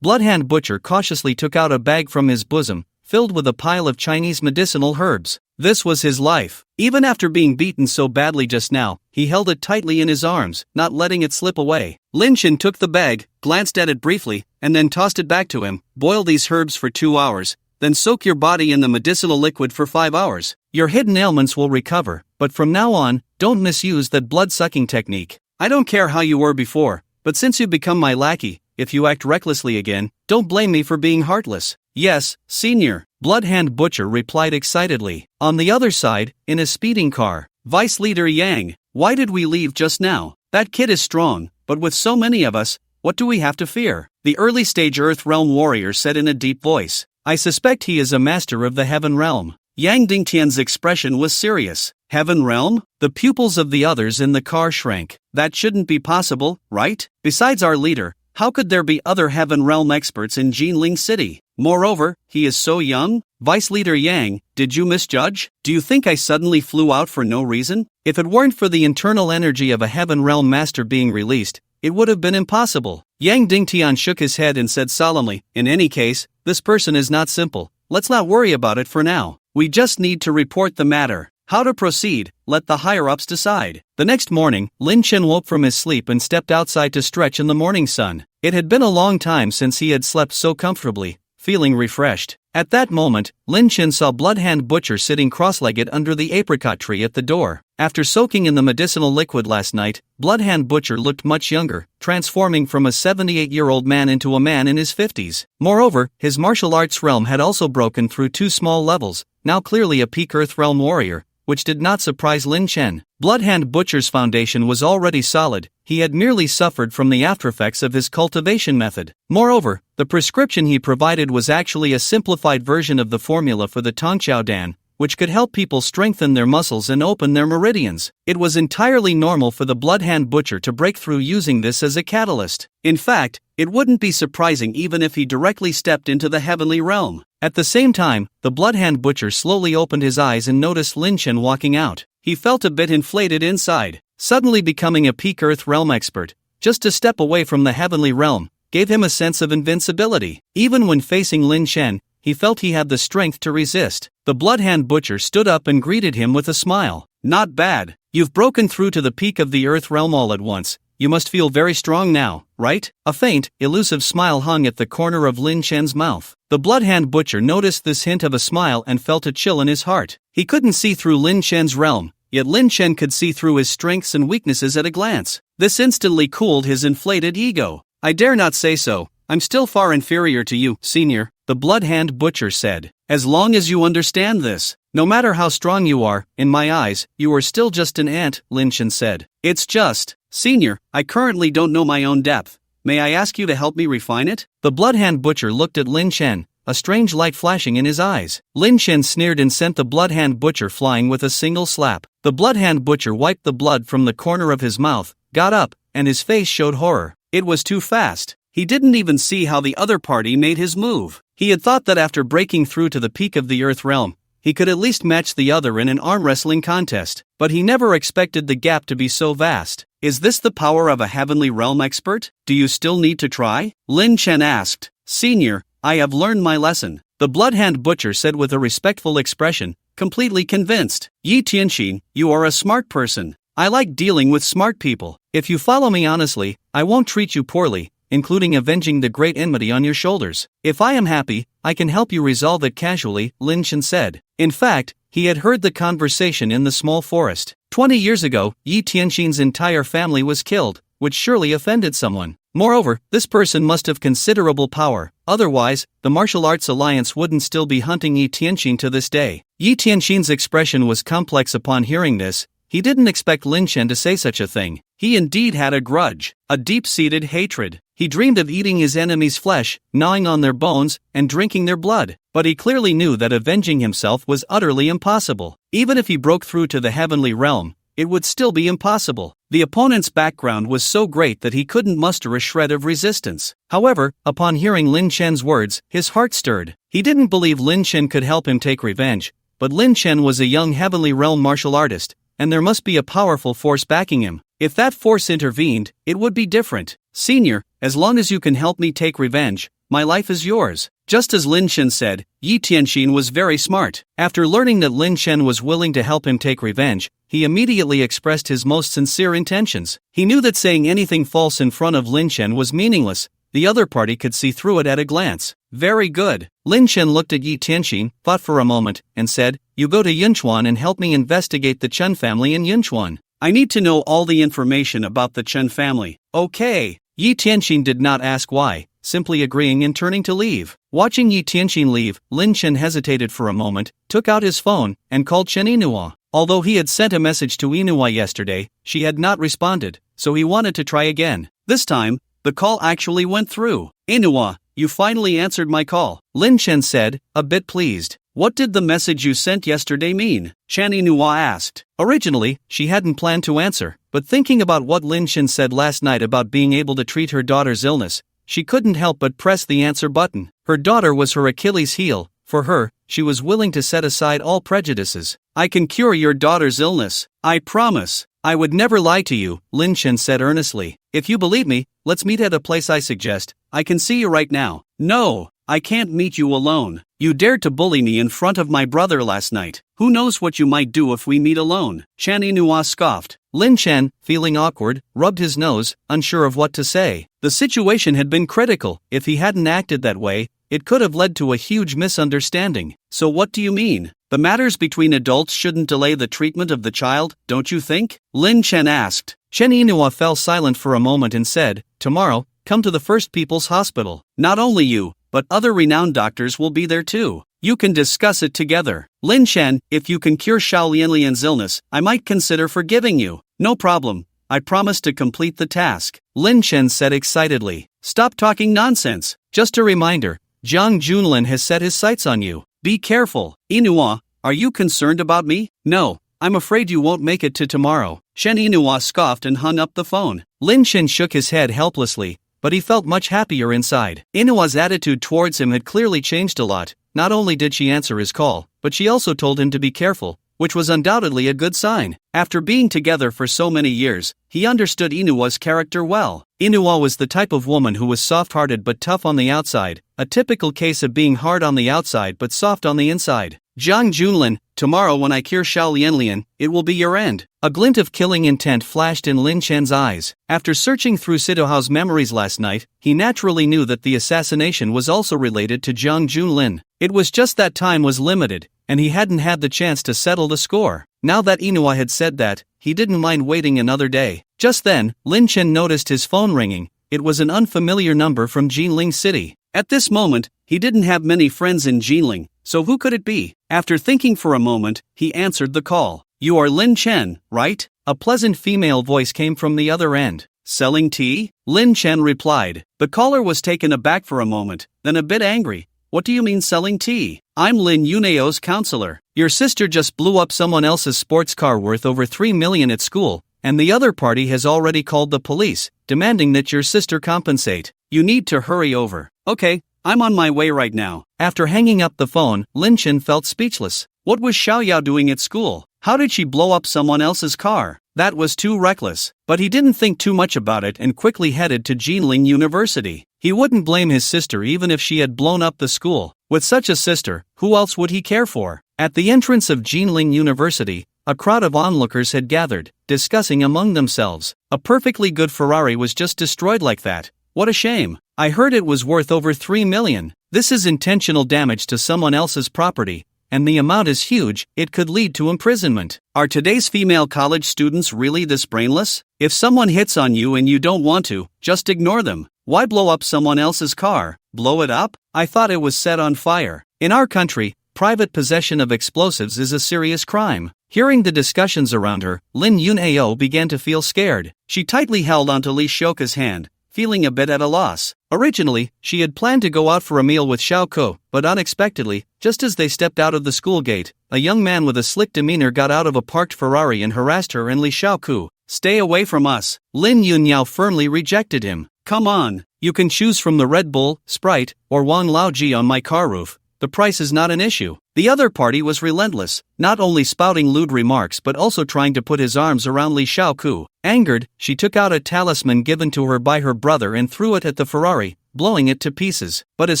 B: Bloodhand Butcher cautiously took out a bag from his bosom, filled with a pile of Chinese medicinal herbs. This was his life. Even after being beaten so badly just now, he held it tightly in his arms, not letting it slip away. Lin Chen took the bag, glanced at it briefly, and then tossed it back to him. "Boil these herbs for 2 hours, then soak your body in the medicinal liquid for 5 hours. Your hidden ailments will recover, but from now on, don't misuse that blood-sucking technique. I don't care how you were before, but since you've become my lackey, if you act recklessly again, don't blame me for being heartless." "Yes, Senior," Bloodhand Butcher replied excitedly. On the other side, in a speeding car, Vice Leader Yang, "Why did we leave just now? That kid is strong, but with so many of us, what do we have to fear?" The early-stage Earth Realm warrior said in a deep voice. "I suspect he is a master of the Heaven Realm." Yang Dingtian's expression was serious. Heaven Realm? The pupils of the others in the car shrank. That shouldn't be possible, right? Besides our leader, how could there be other Heaven Realm experts in Jinling City? Moreover, he is so young? Vice Leader Yang, did you misjudge? Do you think I suddenly flew out for no reason? If it weren't for the internal energy of a Heaven Realm master being released, it would have been impossible. Yang Dingtian shook his head and said solemnly, "In any case, this person is not simple. Let's not worry about it for now. We just need to report the matter. How to proceed, let the higher-ups decide." The next morning, Lin Chen woke from his sleep and stepped outside to stretch in the morning sun. It had been a long time since he had slept so comfortably, feeling refreshed. At that moment, Lin Chen saw Bloodhand Butcher sitting cross-legged under the apricot tree at the door. After soaking in the medicinal liquid last night, Bloodhand Butcher looked much younger, transforming from a 78-year-old man into a man in his 50s. Moreover, his martial arts realm had also broken through 2 small levels, now clearly a peak Earth realm warrior, which did not surprise Lin Chen. Bloodhand Butcher's foundation was already solid, he had merely suffered from the aftereffects of his cultivation method. Moreover, the prescription he provided was actually a simplified version of the formula for the Tang showdown, which could help people strengthen their muscles and open their meridians. It was entirely normal for the Bloodhand Butcher to break through using this as a catalyst. In fact, it wouldn't be surprising even if he directly stepped into the heavenly realm. At the same time, the Bloodhand Butcher slowly opened his eyes and noticed Lin Chen walking out. He felt a bit inflated inside. Suddenly becoming a peak Earth realm expert, just a step away from the heavenly realm, gave him a sense of invincibility. Even when facing Lin Chen, he felt he had the strength to resist. The Bloodhand Butcher stood up and greeted him with a smile. Not bad. You've broken through to the peak of the Earth realm all at once. You must feel very strong now, right? A faint, elusive smile hung at the corner of Lin Chen's mouth. The Bloodhand Butcher noticed this hint of a smile and felt a chill in his heart. He couldn't see through Lin Chen's realm, yet Lin Chen could see through his strengths and weaknesses at a glance. This instantly cooled his inflated ego. I dare not say so. I'm still far inferior to you, senior, the Bloodhand Butcher said. As long as you understand this, no matter how strong you are, in my eyes, you are still just an ant, Lin Chen said. It's just, senior, I currently don't know my own depth. May I ask you to help me refine it? The Bloodhand Butcher looked at Lin Chen, a strange light flashing in his eyes. Lin Chen sneered and sent the Bloodhand Butcher flying with a single slap. The Bloodhand Butcher wiped the blood from the corner of his mouth, got up, and his face showed horror. It was too fast. He didn't even see how the other party made his move. He had thought that after breaking through to the peak of the Earth realm, he could at least match the other in an arm wrestling contest, but he never expected the gap to be so vast. Is this the power of a heavenly realm expert? Do you still need to try? Lin Chen asked. Senior, I have learned my lesson, the Bloodhand Butcher said with a respectful expression, completely convinced. Yi Tianxin, you are a smart person. I like dealing with smart people. If you follow me honestly, I won't treat you poorly, including avenging the great enmity on your shoulders. If I am happy, I can help you resolve it casually, Lin Chen said. In fact, he had heard the conversation in the small forest. 20 years ago, Yi Tianxin's entire family was killed, which surely offended someone. Moreover, this person must have considerable power, otherwise, the Martial Arts Alliance wouldn't still be hunting Yi Tianxin to this day. Yi Tianxin's expression was complex upon hearing this. He didn't expect Lin Chen to say such a thing. He indeed had a grudge, a deep-seated hatred. He dreamed of eating his enemy's flesh, gnawing on their bones, and drinking their blood. But he clearly knew that avenging himself was utterly impossible. Even if he broke through to the heavenly realm, it would still be impossible. The opponent's background was so great that he couldn't muster a shred of resistance. However, upon hearing Lin Chen's words, his heart stirred. He didn't believe Lin Chen could help him take revenge, but Lin Chen was a young heavenly realm martial artist, and there must be a powerful force backing him. If that force intervened, it would be different. Senior, as long as you can help me take revenge, my life is yours. Just as Lin Chen said, Yi Tianxin was very smart. After learning that Lin Chen was willing to help him take revenge, he immediately expressed his most sincere intentions. He knew that saying anything false in front of Lin Chen was meaningless. The other party could see through it at a glance. Very good. Lin Chen looked at Yi Tianxin, thought for a moment, and said, You go to Yunchuan and help me investigate the Chen family in Yunchuan. I need to know all the information about the Chen family. Okay. Yi Tianxin did not ask why, simply agreeing and turning to leave. Watching Yi Tianxin leave, Lin Chen hesitated for a moment, took out his phone, and called Chen Inua. Although he had sent a message to Inua yesterday, she had not responded, so he wanted to try again. This time, the call actually went through. Inua, you finally answered my call, Lin Chen said, a bit pleased. What did the message you sent yesterday mean? Chen Inua asked. Originally, she hadn't planned to answer, but thinking about what Lin Chen said last night about being able to treat her daughter's illness, she couldn't help but press the answer button. Her daughter was her Achilles heel. For her, she was willing to set aside all prejudices. I can cure your daughter's illness. I promise. I would never lie to you, Lin Chen said earnestly. If you believe me, let's meet at a place I suggest. I can see you right now. No, I can't meet you alone. You dared to bully me in front of my brother last night. Who knows what you might do if we meet alone? Chen Inua scoffed. Lin Chen, feeling awkward, rubbed his nose, unsure of what to say. The situation had been critical. If he hadn't acted that way, it could have led to a huge misunderstanding.
A: So what do you mean? The matters between adults shouldn't delay the treatment of the child, don't you think? Lin Chen asked.
B: Chen Yinhua fell silent for a moment and said, "Tomorrow, come to the First People's Hospital.
A: Not only you, but other renowned doctors will be there too. You can discuss it together. Lin Chen, if you can cure Xiao Lianlian's illness, I might consider forgiving you." "No problem. I promise to complete the task,"
B: Lin Chen said excitedly.
A: "Stop talking nonsense.
B: Just a reminder, Jiang Junlin has set his sights on you.
A: Be careful." "Inua, are you concerned about me?"
B: "No, I'm afraid you won't make it to tomorrow."
A: Shen Inua scoffed and hung up the phone.
B: Lin Chen shook his head helplessly, but he felt much happier inside. Inua's attitude towards him had clearly changed a lot. Not only did she answer his call, but she also told him to be careful, which was undoubtedly a good sign.
A: After being together for so many years, he understood Inua's character well.
B: Inua was the type of woman who was soft-hearted but tough on the outside, a typical case of being hard on the outside but soft on the inside.
A: "Jiang Junlin, tomorrow when I cure Xiao Lianlian, it will be your end."
B: A glint of killing intent flashed in Lin Chen's eyes. After searching through Sidohao's memories last night, he naturally knew that the assassination was also related to Jiang Junlin. It was just that time was limited, and he hadn't had the chance to settle the score. Now that Inua had said that, he didn't mind waiting another day. Just then, Lin Chen noticed his phone ringing. It was an unfamiliar number from Jinling City.
A: At this moment, he didn't have many friends in Jinling, so who could it be? After thinking for a moment, he answered the call. "You are Lin Chen, right?"
B: A pleasant female voice came from the other end.
A: "Selling tea?" Lin Chen replied. The caller was taken aback for a moment, then a bit angry. "What do you mean selling tea? I'm Lin Yuneo's counselor.
B: Your sister just blew up someone else's sports car worth over 3 million at school, and the other party has already called the police, demanding that your sister compensate.
A: You need to hurry over." "Okay, I'm on my way right now."
B: After hanging up the phone, Lin Chen felt speechless.
A: What was Xiao Yao doing at school? How did she blow up someone else's car? That was too reckless. But he didn't think too much about it and quickly headed to Jinling University.
B: He wouldn't blame his sister even if she had blown up the school. With such a sister, who else would he care for? At the entrance of Jinling University, a crowd of onlookers had gathered, discussing among themselves. A perfectly good Ferrari was just destroyed like that. What a shame. I heard it was worth over 3 million. This is intentional damage to someone else's property, and the amount is huge, it could lead to imprisonment.
A: Are today's female college students really this brainless? If someone hits on you and you don't want to, just ignore them. Why blow up someone else's car? Blow it up? I thought it was set on fire. In our country, private possession of explosives is a serious crime. Hearing the discussions around her, Lin Yunao began to feel scared. She tightly held onto Li Shoka's hand, feeling a bit at a loss. Originally, she had planned to go out for a meal with Xiao Ko, but unexpectedly, just as they stepped out of the school gate, a young man with a slick demeanor got out of a parked Ferrari and harassed her and Li Xiaoku. "Stay away from us."
B: Lin Yunyao firmly rejected him.
A: "Come on.
B: You can choose from the Red Bull, Sprite, or Wang Laoji on my car roof. The price is not an issue." The other party was relentless, not only spouting lewd remarks but also trying to put his arms around Li Xiaoku. Angered, she took out a talisman given to her by her brother and threw it at the Ferrari, blowing it to pieces. But as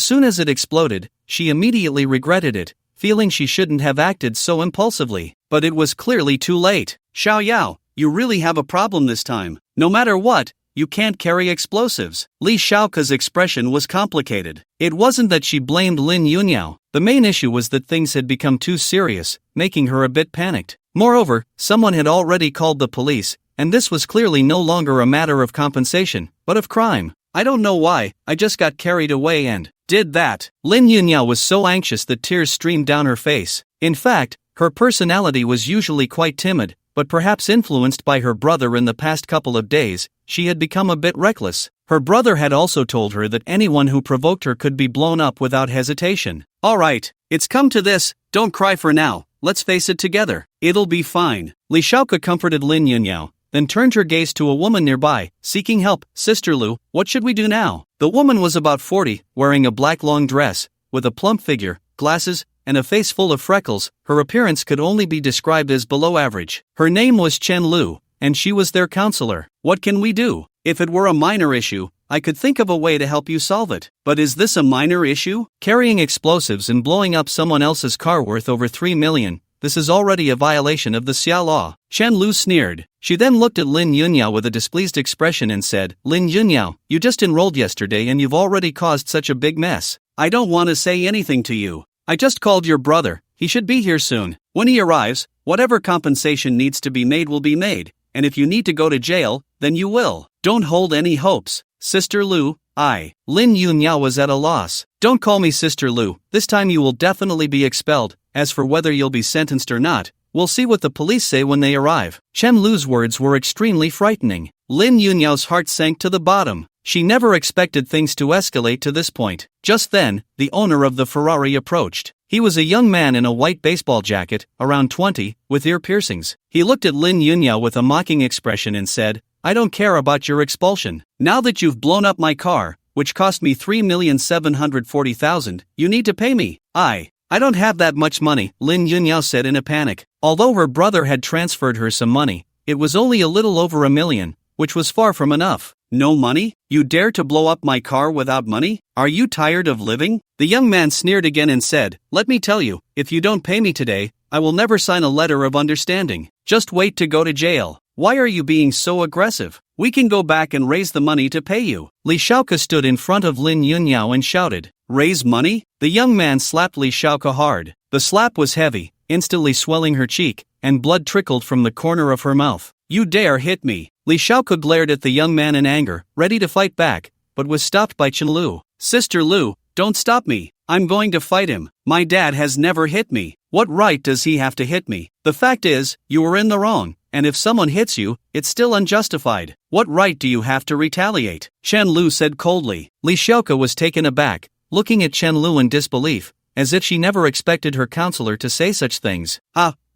B: soon as it exploded, she immediately regretted it, feeling she shouldn't have acted so impulsively. But it was clearly too late.
A: "Xiao Yao, you really have a problem this time. No matter what, you can't carry explosives."
B: Li Xiaoka's expression was complicated. It wasn't that she blamed Lin Yunyao. The main issue was that things had become too serious, making her a bit panicked. Moreover, someone had already called the police, and this was clearly no longer a matter of compensation, but of crime.
A: "I don't know why, I just got carried away and did that."
B: Lin Yunyao was so anxious that tears streamed down her face. In fact, her personality was usually quite timid, but perhaps influenced by her brother in the past couple of days, she had become a bit reckless. Her brother had also told her that anyone who provoked her could be blown up without hesitation.
A: "All right, it's come to this, don't cry for now, let's face it together. It'll be fine."
B: Li Xiaoka comforted Lin Yunyao, then turned her gaze to a woman nearby, seeking help. "Sister Lu, what should we do now?" The woman was about 40, wearing a black long dress, with a plump figure, glasses, and a face full of freckles. Her appearance could only be described as below average. Her name was Chen Lu, and she was their counselor.
A: "What can we do? If it were a minor issue, I could think of a way to help you solve it. But is this a minor issue?
B: Carrying explosives and blowing up someone else's car worth over 3 million, this is already a violation of the Xia law."
A: Chen Lu sneered.
B: She then looked at Lin Yunyao with a displeased expression and said, "Lin Yunyao, you just enrolled yesterday and you've already caused such a big mess. I don't want to say anything to you. I just called your brother, he should be here soon. When he arrives, whatever compensation needs to be made will be made, and if you need to go to jail, then you will. Don't hold any hopes. Sister Lu, Lin Yunyao was at a loss. Don't call me Sister Lu, this time you will definitely be expelled. As for whether you'll be sentenced or not, we'll see what the police say when they arrive. Chen Lu's words were extremely frightening. Lin Yunyao's heart sank to the bottom. She never expected things to escalate to this point. Just then, the owner of the Ferrari approached. He was a young man in a white baseball jacket, around 20, with ear piercings. He looked at Lin Yunyao with a mocking expression and said, I don't care about your expulsion. Now that you've blown up my car, which cost me 3,740,000, you need to pay me. I don't have that much money, Lin Yunyao said in a panic. Although her brother had transferred her some money, it was only a little over $1 million, which was far from enough. No money? You dare to blow up my car without money? Are you tired of living? The young man sneered again and said, Let me tell you, if you don't pay me today, I will never sign a letter of understanding. Just wait to go to jail. Why are you being so aggressive? We can go back and raise the money to pay you. Li Shaoke stood in front of Lin Yunyao and shouted, Raise money? The young man slapped Li Shaoke hard. The slap was heavy, instantly swelling her cheek, and blood trickled from the corner of her mouth. You dare hit me? Li Shaoke glared at the young man in anger, ready to fight back, but was stopped by Chen Lu. Sister Lu, don't stop me. I'm going to fight him. My dad has never hit me. What right does he have to hit me? The fact is, you were in the wrong, and if someone hits you, it's still unjustified. What right do you have to retaliate? Chen Lu said coldly. Li Shaoke was taken aback, looking at Chen Lu in disbelief, as if she never expected her counselor to say such things.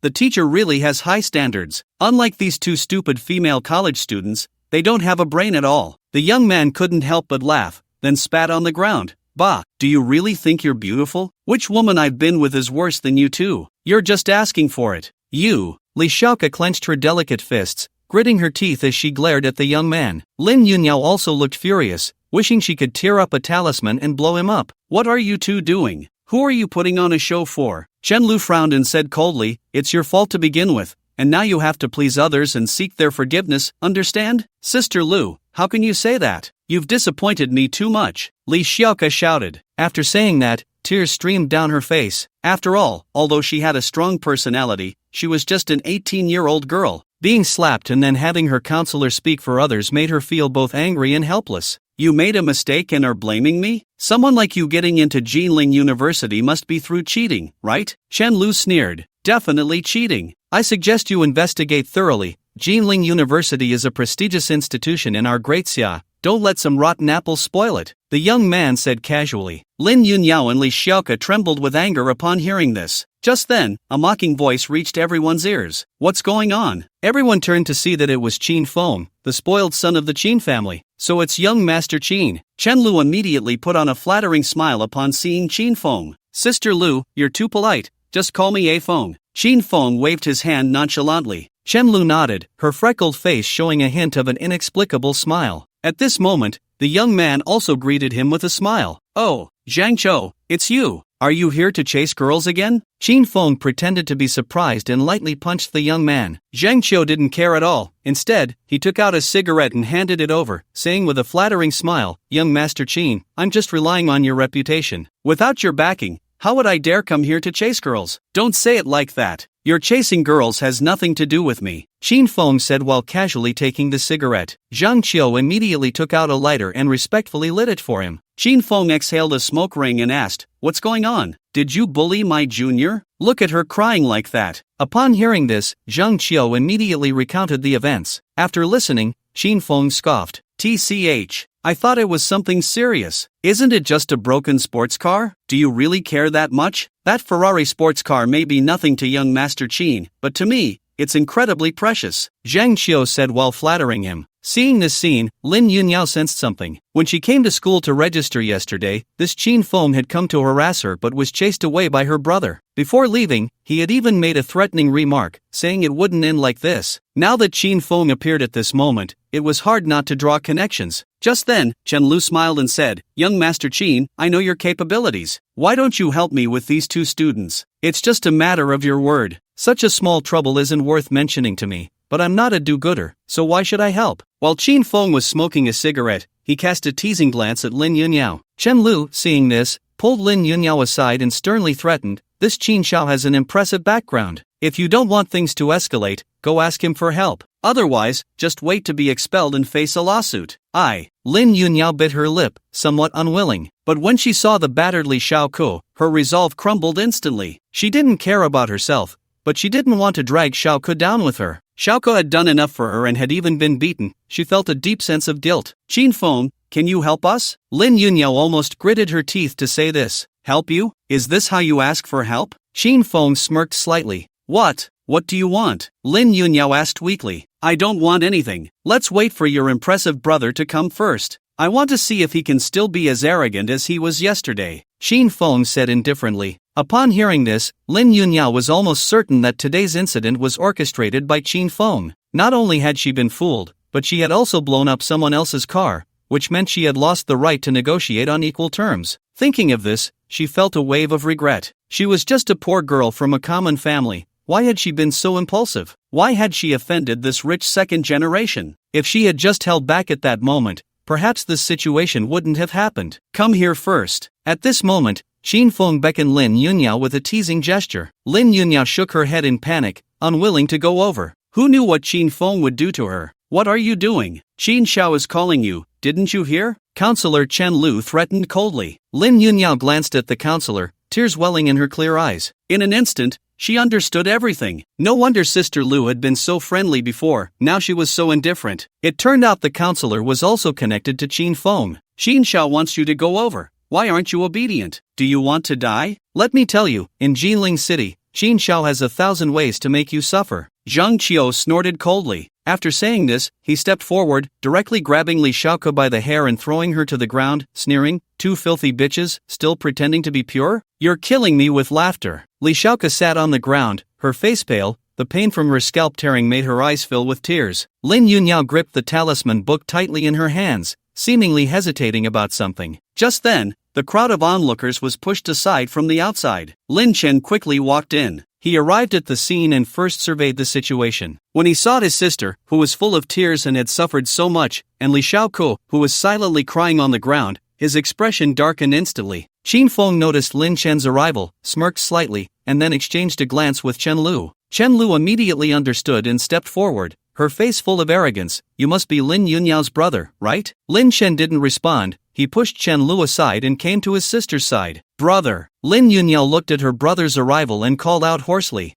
B: The teacher really has high standards. Unlike these two stupid female college students, they don't have a brain at all. The young man couldn't help but laugh, then spat on the ground. Bah, do you really think you're beautiful? Which woman I've been with is worse than you two? You're just asking for it. You. Li Shaoke clenched her delicate fists, gritting her teeth as she glared at the young man. Lin Yunyao also looked furious, wishing she could tear up a talisman and blow him up. What are you two doing? Who are you putting on a show for? Chen Lu frowned and said coldly, It's your fault to begin with, and now you have to please others and seek their forgiveness, understand? Sister Lu, how can you say that? You've disappointed me too much. Li Shaoke shouted. After saying that, tears streamed down her face. After all, although she had a strong personality, she was just an 18-year-old girl. Being slapped and then having her counselor speak for others made her feel both angry and helpless. You made a mistake and are blaming me? Someone like you getting into Jinling University must be through cheating, right? Chen Lu sneered. Definitely cheating. I suggest you investigate thoroughly. Jinling University is a prestigious institution in our Great Xia. Don't let some rotten apples spoil it, the young man said casually. Lin Yunyao and Li Shaoke trembled with anger upon hearing this. Just then, a mocking voice reached everyone's ears. What's going on? Everyone turned to see that it was Qin Feng, the spoiled son of the Qin family. So it's young Master Qin. Chen Lu immediately put on a flattering smile upon seeing Qin Feng. Sister Lu, you're too polite. Just call me A Feng. Qin Feng waved his hand nonchalantly. Chen Lu nodded, her freckled face showing a hint of an inexplicable smile. At this moment, the young man also greeted him with a smile. Oh, Zhang Chou, it's you. Are you here to chase girls again? Qin Feng pretended to be surprised and lightly punched the young man. Zhang Chou didn't care at all. Instead, he took out a cigarette and handed it over, saying with a flattering smile, Young Master Qin, I'm just relying on your reputation. Without your backing, how would I dare come here to chase girls? Don't say it like that. Your chasing girls has nothing to do with me, Qin Feng said while casually taking the cigarette. Zhang Qiu immediately took out a lighter and respectfully lit it for him. Qin Feng exhaled a smoke ring and asked, What's going on? Did you bully my junior? Look at her crying like that. Upon hearing this, Zhang Qiu immediately recounted the events. After listening, Qin Feng scoffed. TCH. I thought it was something serious. Isn't it just a broken sports car? Do you really care that much? That Ferrari sports car may be nothing to young Master Qin, but to me, it's incredibly precious, Zhang Qiu said while flattering him. Seeing this scene, Lin Yunyao sensed something. When she came to school to register yesterday, this Qin Feng had come to harass her but was chased away by her brother. Before leaving, he had even made a threatening remark, saying it wouldn't end like this. Now that Qin Feng appeared at this moment, it was hard not to draw connections. Just then, Chen Lu smiled and said, Young Master Qin, I know your capabilities. Why don't you help me with these two students? It's just a matter of your word. Such a small trouble isn't worth mentioning to me. But I'm not a do-gooder, so why should I help? While Qin Feng was smoking a cigarette, he cast a teasing glance at Lin Yunyao. Chen Lu, seeing this, pulled Lin Yunyao aside and sternly threatened, "This Qin Shao has an impressive background. If you don't want things to escalate, go ask him for help. Otherwise, just wait to be expelled and face a lawsuit." Lin Yunyao bit her lip, somewhat unwilling. But when she saw the battered Li Shaoke, her resolve crumbled instantly. She didn't care about herself, but she didn't want to drag Shaoke down with her. Shaoke had done enough for her and had even been beaten. She felt a deep sense of guilt. "Qin Feng, can you help us?" Lin Yunyao almost gritted her teeth to say this. "Help you? Is this how you ask for help?" Qin Feng smirked slightly. What do you want?" Lin Yunyao asked weakly. "I don't want anything. Let's wait for your impressive brother to come first. I want to see if he can still be as arrogant as he was yesterday," Qin Feng said indifferently. Upon hearing this, Lin Yunyao was almost certain that today's incident was orchestrated by Qin Feng. Not only had she been fooled, but she had also blown up someone else's car, which meant she had lost the right to negotiate on equal terms. Thinking of this, she felt a wave of regret. She was just a poor girl from a common family. Why had she been so impulsive? Why had she offended this rich second generation? If she had just held back at that moment, perhaps this situation wouldn't have happened. "Come here first." At this moment, Qin Feng beckoned Lin Yunyao with a teasing gesture. Lin Yunyao shook her head in panic, unwilling to go over. Who knew what Qin Feng would do to her? "What are you doing? Qin Shao is calling you, didn't you hear?" Counselor Chen Lu threatened coldly. Lin Yunyao glanced at the counselor, tears welling in her clear eyes. In an instant, she understood everything. No wonder Sister Lu had been so friendly before, now she was so indifferent. It turned out the counselor was also connected to Qin Feng. "Qin Shao wants you to go over. Why aren't you obedient? Do you want to die? Let me tell you, in Jinling City, Qin Shao has 1,000 ways to make you suffer." Zhang Qiu snorted coldly. After saying this, he stepped forward, directly grabbing Li Shaoke by the hair and throwing her to the ground, sneering, "Two filthy bitches, still pretending to be pure? You're killing me with laughter." Li Shaoke sat on the ground, her face pale. The pain from her scalp tearing made her eyes fill with tears. Lin Yunyao gripped the talisman book tightly in her hands, seemingly hesitating about something. Just then, the crowd of onlookers was pushed aside from the outside. Lin Chen quickly walked in. He arrived at the scene and first surveyed the situation. When he saw his sister, who was full of tears and had suffered so much, and Li Shaoke, who was silently crying on the ground, his expression darkened instantly. Qin Feng noticed Lin Chen's arrival, smirked slightly, and then exchanged a glance with Chen Lu. Chen Lu immediately understood and stepped forward, her face full of arrogance. "You must be Lin Yunyao's brother, right?" Lin Chen didn't respond. He pushed Chen Lu aside and came to his sister's side. "Brother." Lin Yunyao looked at her brother's arrival and called out hoarsely,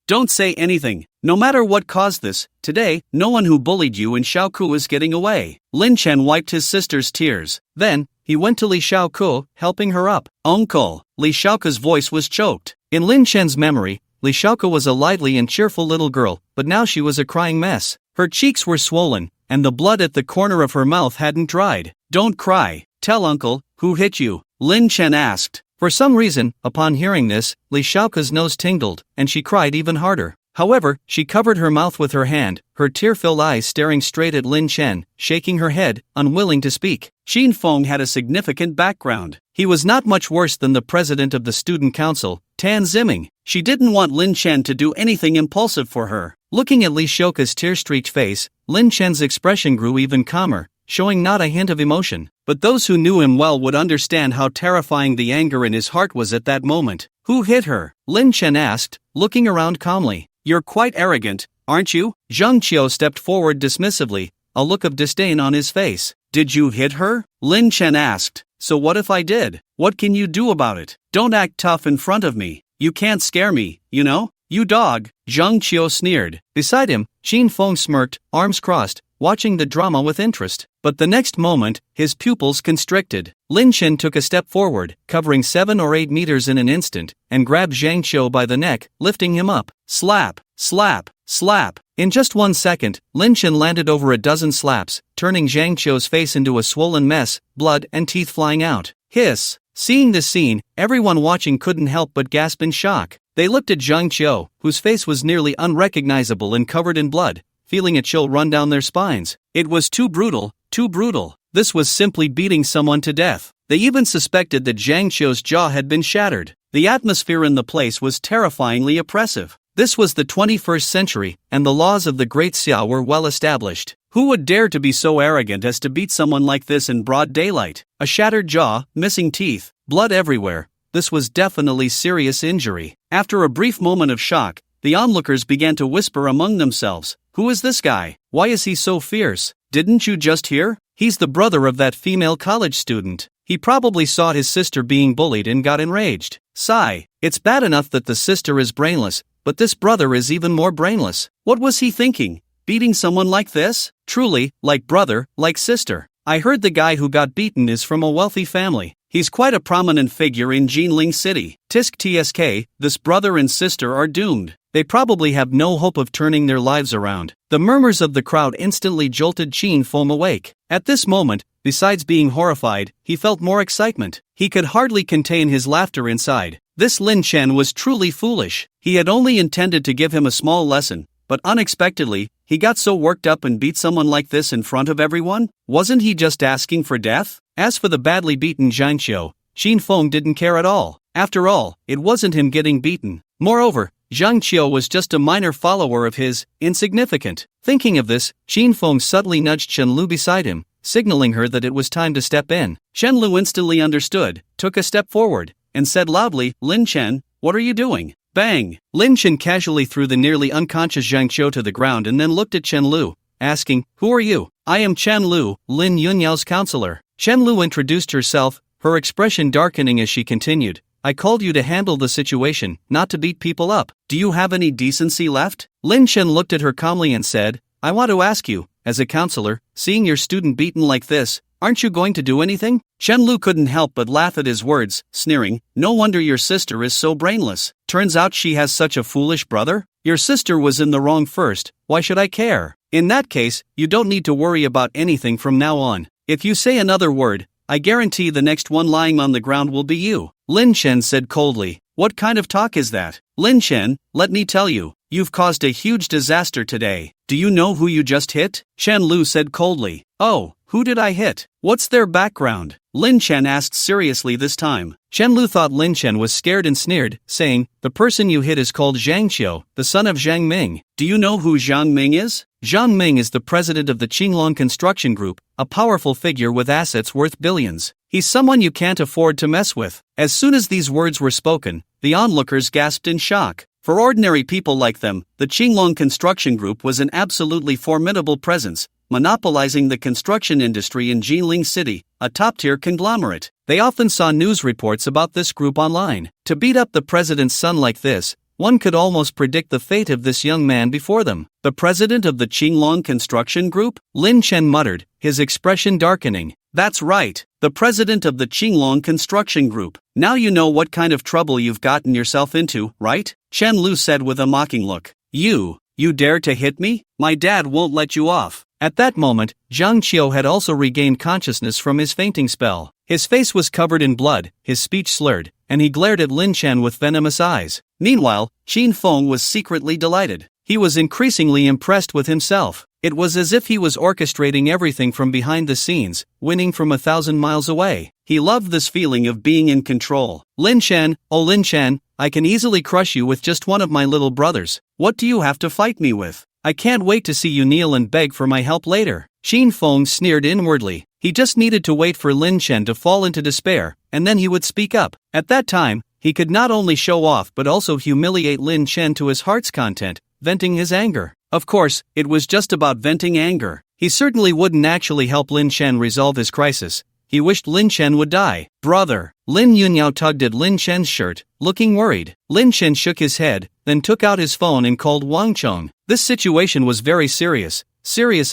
B: "Don't say anything. No matter what caused this, today, no one who bullied you in Shaoku is getting away." Lin Chen wiped his sister's tears. Then, he went to Li Shaoku, helping her up. "Uncle." Li Shaoku's voice was choked. In Lin Chen's memory, Li Shaoku was a lively and cheerful little girl, but now she was a crying mess. Her cheeks were swollen, and the blood at the corner of her mouth hadn't dried. "Don't cry. Tell uncle, who hit you?" Lin Chen asked. For some reason, upon hearing this, Li Shaoku's nose tingled, and she cried even harder. However, she covered her mouth with her hand, her tear-filled eyes staring straight at Lin Chen, shaking her head, unwilling to speak. Qin Feng had a significant background. He was not much worse than the president of the student council, Tan Ziming. She didn't want Lin Chen to do anything impulsive for her. Looking at Li Shaoku's tear-streaked face, Lin Chen's expression grew even calmer, showing not a hint of emotion. But those who knew him well would understand how terrifying the anger in his heart was at that moment. "Who hit her?" Lin Chen asked, looking around calmly. "You're quite arrogant, aren't you?" Zhang Qiu stepped forward dismissively, a look of disdain on his face. "Did you hit her?" Lin Chen asked. "So what if I did? What can you do about it? Don't act tough in front of me. You can't scare me, you know? You dog." Zhang Qiu sneered. Beside him, Qin Feng smirked, arms crossed, watching the drama with interest. But the next moment, his pupils constricted. Lin Chen took a step forward, covering 7 or 8 meters in an instant, and grabbed Zhang Qiu by the neck, lifting him up. Slap, slap, slap. In just 1 second, Lin Chen landed over a dozen slaps, turning Zhang Qiu's face into a swollen mess, blood and teeth flying out. Hiss. Seeing this scene, everyone watching couldn't help but gasp in shock. They looked at Zhang Qiu, whose face was nearly unrecognizable and covered in blood, feeling a chill run down their spines. It was too brutal, too brutal. This was simply beating someone to death. They even suspected that Zhang Qiu's jaw had been shattered. The atmosphere in the place was terrifyingly oppressive. This was the 21st century, and the laws of the Great Xia were well established. Who would dare to be so arrogant as to beat someone like this in broad daylight? A shattered jaw, missing teeth, blood everywhere. This was definitely serious injury. After a brief moment of shock, the onlookers began to whisper among themselves, "Who is this guy? Why is he so fierce? Didn't you just hear? He's the brother of that female college student. He probably saw his sister being bullied and got enraged." Sigh. It's bad enough that the sister is brainless, but this brother is even more brainless. What was he thinking? Beating someone like this? Truly, like brother, like sister. I heard the guy who got beaten is from a wealthy family. He's quite a prominent figure in Jinling City. Tisk tsk, this brother and sister are doomed. They probably have no hope of turning their lives around. The murmurs of the crowd instantly jolted Qin Feng awake. At this moment, besides being horrified, he felt more excitement. He could hardly contain his laughter inside. This Lin Chen was truly foolish. He had only intended to give him a small lesson, but unexpectedly, he got so worked up and beat someone like this in front of everyone? Wasn't he just asking for death? As for the badly beaten Zhang Qiu, Qin Feng didn't care at all. After all, it wasn't him getting beaten. Moreover, Zhang Qiu was just a minor follower of his, insignificant. Thinking of this, Qin Feng subtly nudged Chen Lu beside him, signaling her that it was time to step in. Chen Lu instantly understood, took a step forward, and said loudly, "Lin Chen, what are you doing?" Bang! Lin Chen casually threw the nearly unconscious Zhang Qiu to the ground and then looked at Chen Lu, asking, "Who are you?" "I am Chen Lu, Lin Yunyao's counselor." Chen Lu introduced herself, her expression darkening as she continued, "I called you to handle the situation, not to beat people up. Do you have any decency left?" Lin Chen looked at her calmly and said, "I want to ask you, as a counselor, seeing your student beaten like this, aren't you going to do anything?" Chen Lu couldn't help but laugh at his words, sneering, "No wonder your sister is so brainless. Turns out she has such a foolish brother? Your sister was in the wrong first, why should I care? In that case, you don't need to worry about anything from now on. If you say another word, I guarantee the next one lying on the ground will be you." Lin Chen said coldly, "What kind of talk is that? Lin Chen, let me tell you, you've caused a huge disaster today. Do you know who you just hit?" Chen Lu said coldly, "Oh, who did I hit? What's their background?" Lin Chen asked seriously this time. Chen Lu thought Lin Chen was scared and sneered, saying, "The person you hit is called Zhang Qiu, the son of Zhang Ming. Do you know who Zhang Ming is?" Zhang Ming is the president of the Qinglong Construction Group, a powerful figure with assets worth billions. He's someone you can't afford to mess with. As soon as these words were spoken, the onlookers gasped in shock. For ordinary people like them, the Qinglong Construction Group was an absolutely formidable presence, monopolizing the construction industry in Jinling City, a top-tier conglomerate. They often saw news reports about this group online. To beat up the president's son like this, one could almost predict the fate of this young man before them. "The president of the Qinglong Construction Group?" Lin Chen muttered, his expression darkening. "That's right, the president of the Qinglong Construction Group. Now you know what kind of trouble you've gotten yourself into, right?" Chen Lu said with a mocking look. You dare to hit me? My dad won't let you off." At that moment, Zhang Qiu had also regained consciousness from his fainting spell. His face was covered in blood, his speech slurred, and he glared at Lin Chen with venomous eyes. Meanwhile, Qin Feng was secretly delighted. He was increasingly impressed with himself. It was as if he was orchestrating everything from behind the scenes, winning from 1,000 miles away. He loved this feeling of being in control. "Lin Chen, oh Lin Chen, I can easily crush you with just one of my little brothers. What do you have to fight me with? I can't wait to see you kneel and beg for my help later." Qin Feng sneered inwardly. He just needed to wait for Lin Chen to fall into despair, and then he would speak up. At that time, he could not only show off but also humiliate Lin Chen to his heart's content, venting his anger. Of course, it was just about venting anger. He certainly wouldn't actually help Lin Chen resolve his crisis. He wished Lin Chen would die. "Brother." Lin Yunyao tugged at Lin Chen's shirt, looking worried. Lin Chen shook his head, then took out his phone and called Wang Chong. This situation was very serious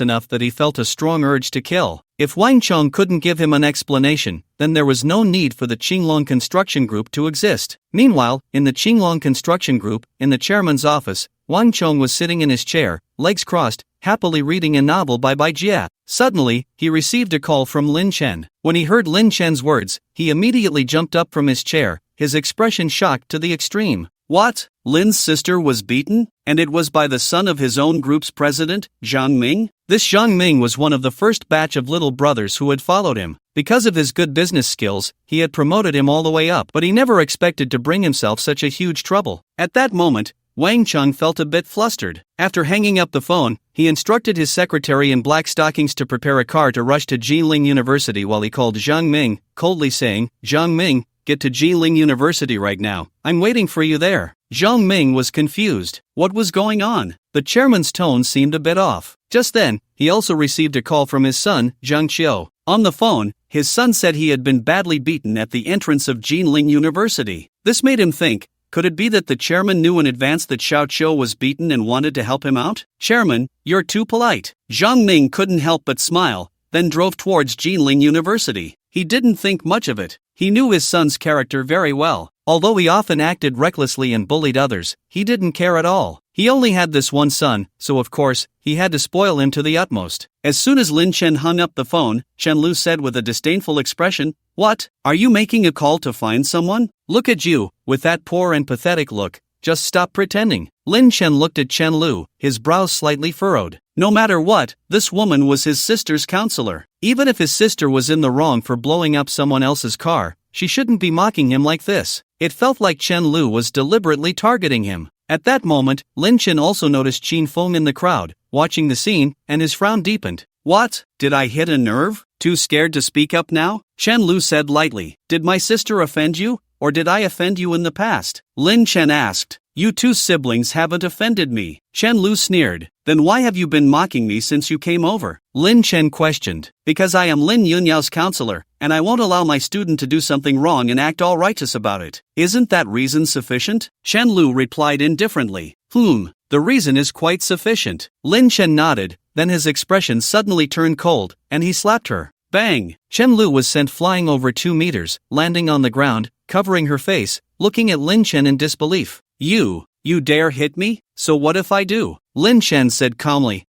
B: enough that he felt a strong urge to kill. If Wang Chong couldn't give him an explanation, then there was no need for the Qinglong Construction Group to exist. Meanwhile, in the Qinglong Construction Group, in the chairman's office, Wang Chong was sitting in his chair, legs crossed, happily reading a novel by Bai Jia. Suddenly, he received a call from Lin Chen. When he heard Lin Chen's words, he immediately jumped up from his chair, his expression shocked to the extreme. What? Lin's sister was beaten? And it was by the son of his own group's president, Zhang Ming? This Zhang Ming was one of the first batch of little brothers who had followed him. Because of his good business skills, he had promoted him all the way up, but he never expected to bring himself such a huge trouble. At that moment, Wang Chung felt a bit flustered. After hanging up the phone, he instructed his secretary in black stockings to prepare a car to rush to Jilin University while he called Zhang Ming, coldly saying, "Zhang Ming, get to Jilin University right now. I'm waiting for you there." Zhang Ming was confused. What was going on? The chairman's tone seemed a bit off. Just then, he also received a call from his son, Zhang Qiu. On the phone, his son said he had been badly beaten at the entrance of Jilin University. This made him think, could it be that the chairman knew in advance that Xiao Qiu was beaten and wanted to help him out? "Chairman, you're too polite." Zhang Ming couldn't help but smile, then drove towards Jilin University. He didn't think much of it. He knew his son's character very well. Although he often acted recklessly and bullied others, he didn't care at all. He only had this one son, so of course, he had to spoil him to the utmost. As soon as Lin Chen hung up the phone, Chen Lu said with a disdainful expression, "What? Are you making a call to find someone? Look at you, with that poor and pathetic look. Just stop pretending." Lin Chen looked at Chen Lu, his brows slightly furrowed. No matter what, this woman was his sister's counselor. Even if his sister was in the wrong for blowing up someone else's car, she shouldn't be mocking him like this. It felt like Chen Lu was deliberately targeting him. At that moment, Lin Chen also noticed Qin Feng in the crowd, watching the scene, and his frown deepened. "What? Did I hit a nerve? Too scared to speak up now?" Chen Lu said lightly. "Did my sister offend you, or did I offend you in the past?" Lin Chen asked. "You two siblings haven't offended me." Chen Lu sneered. "Then why have you been mocking me since you came over?" Lin Chen questioned. "Because I am Lin Yunyao's counselor, and I won't allow my student to do something wrong and act all righteous about it. Isn't that reason sufficient?" Chen Lu replied indifferently. The reason is quite sufficient." Lin Chen nodded, then his expression suddenly turned cold, and he slapped her. Bang! Chen Lu was sent flying over 2 meters, landing on the ground, covering her face, looking at Lin Chen in disbelief. You dare hit me? So what if I do?" Lin Chen said calmly.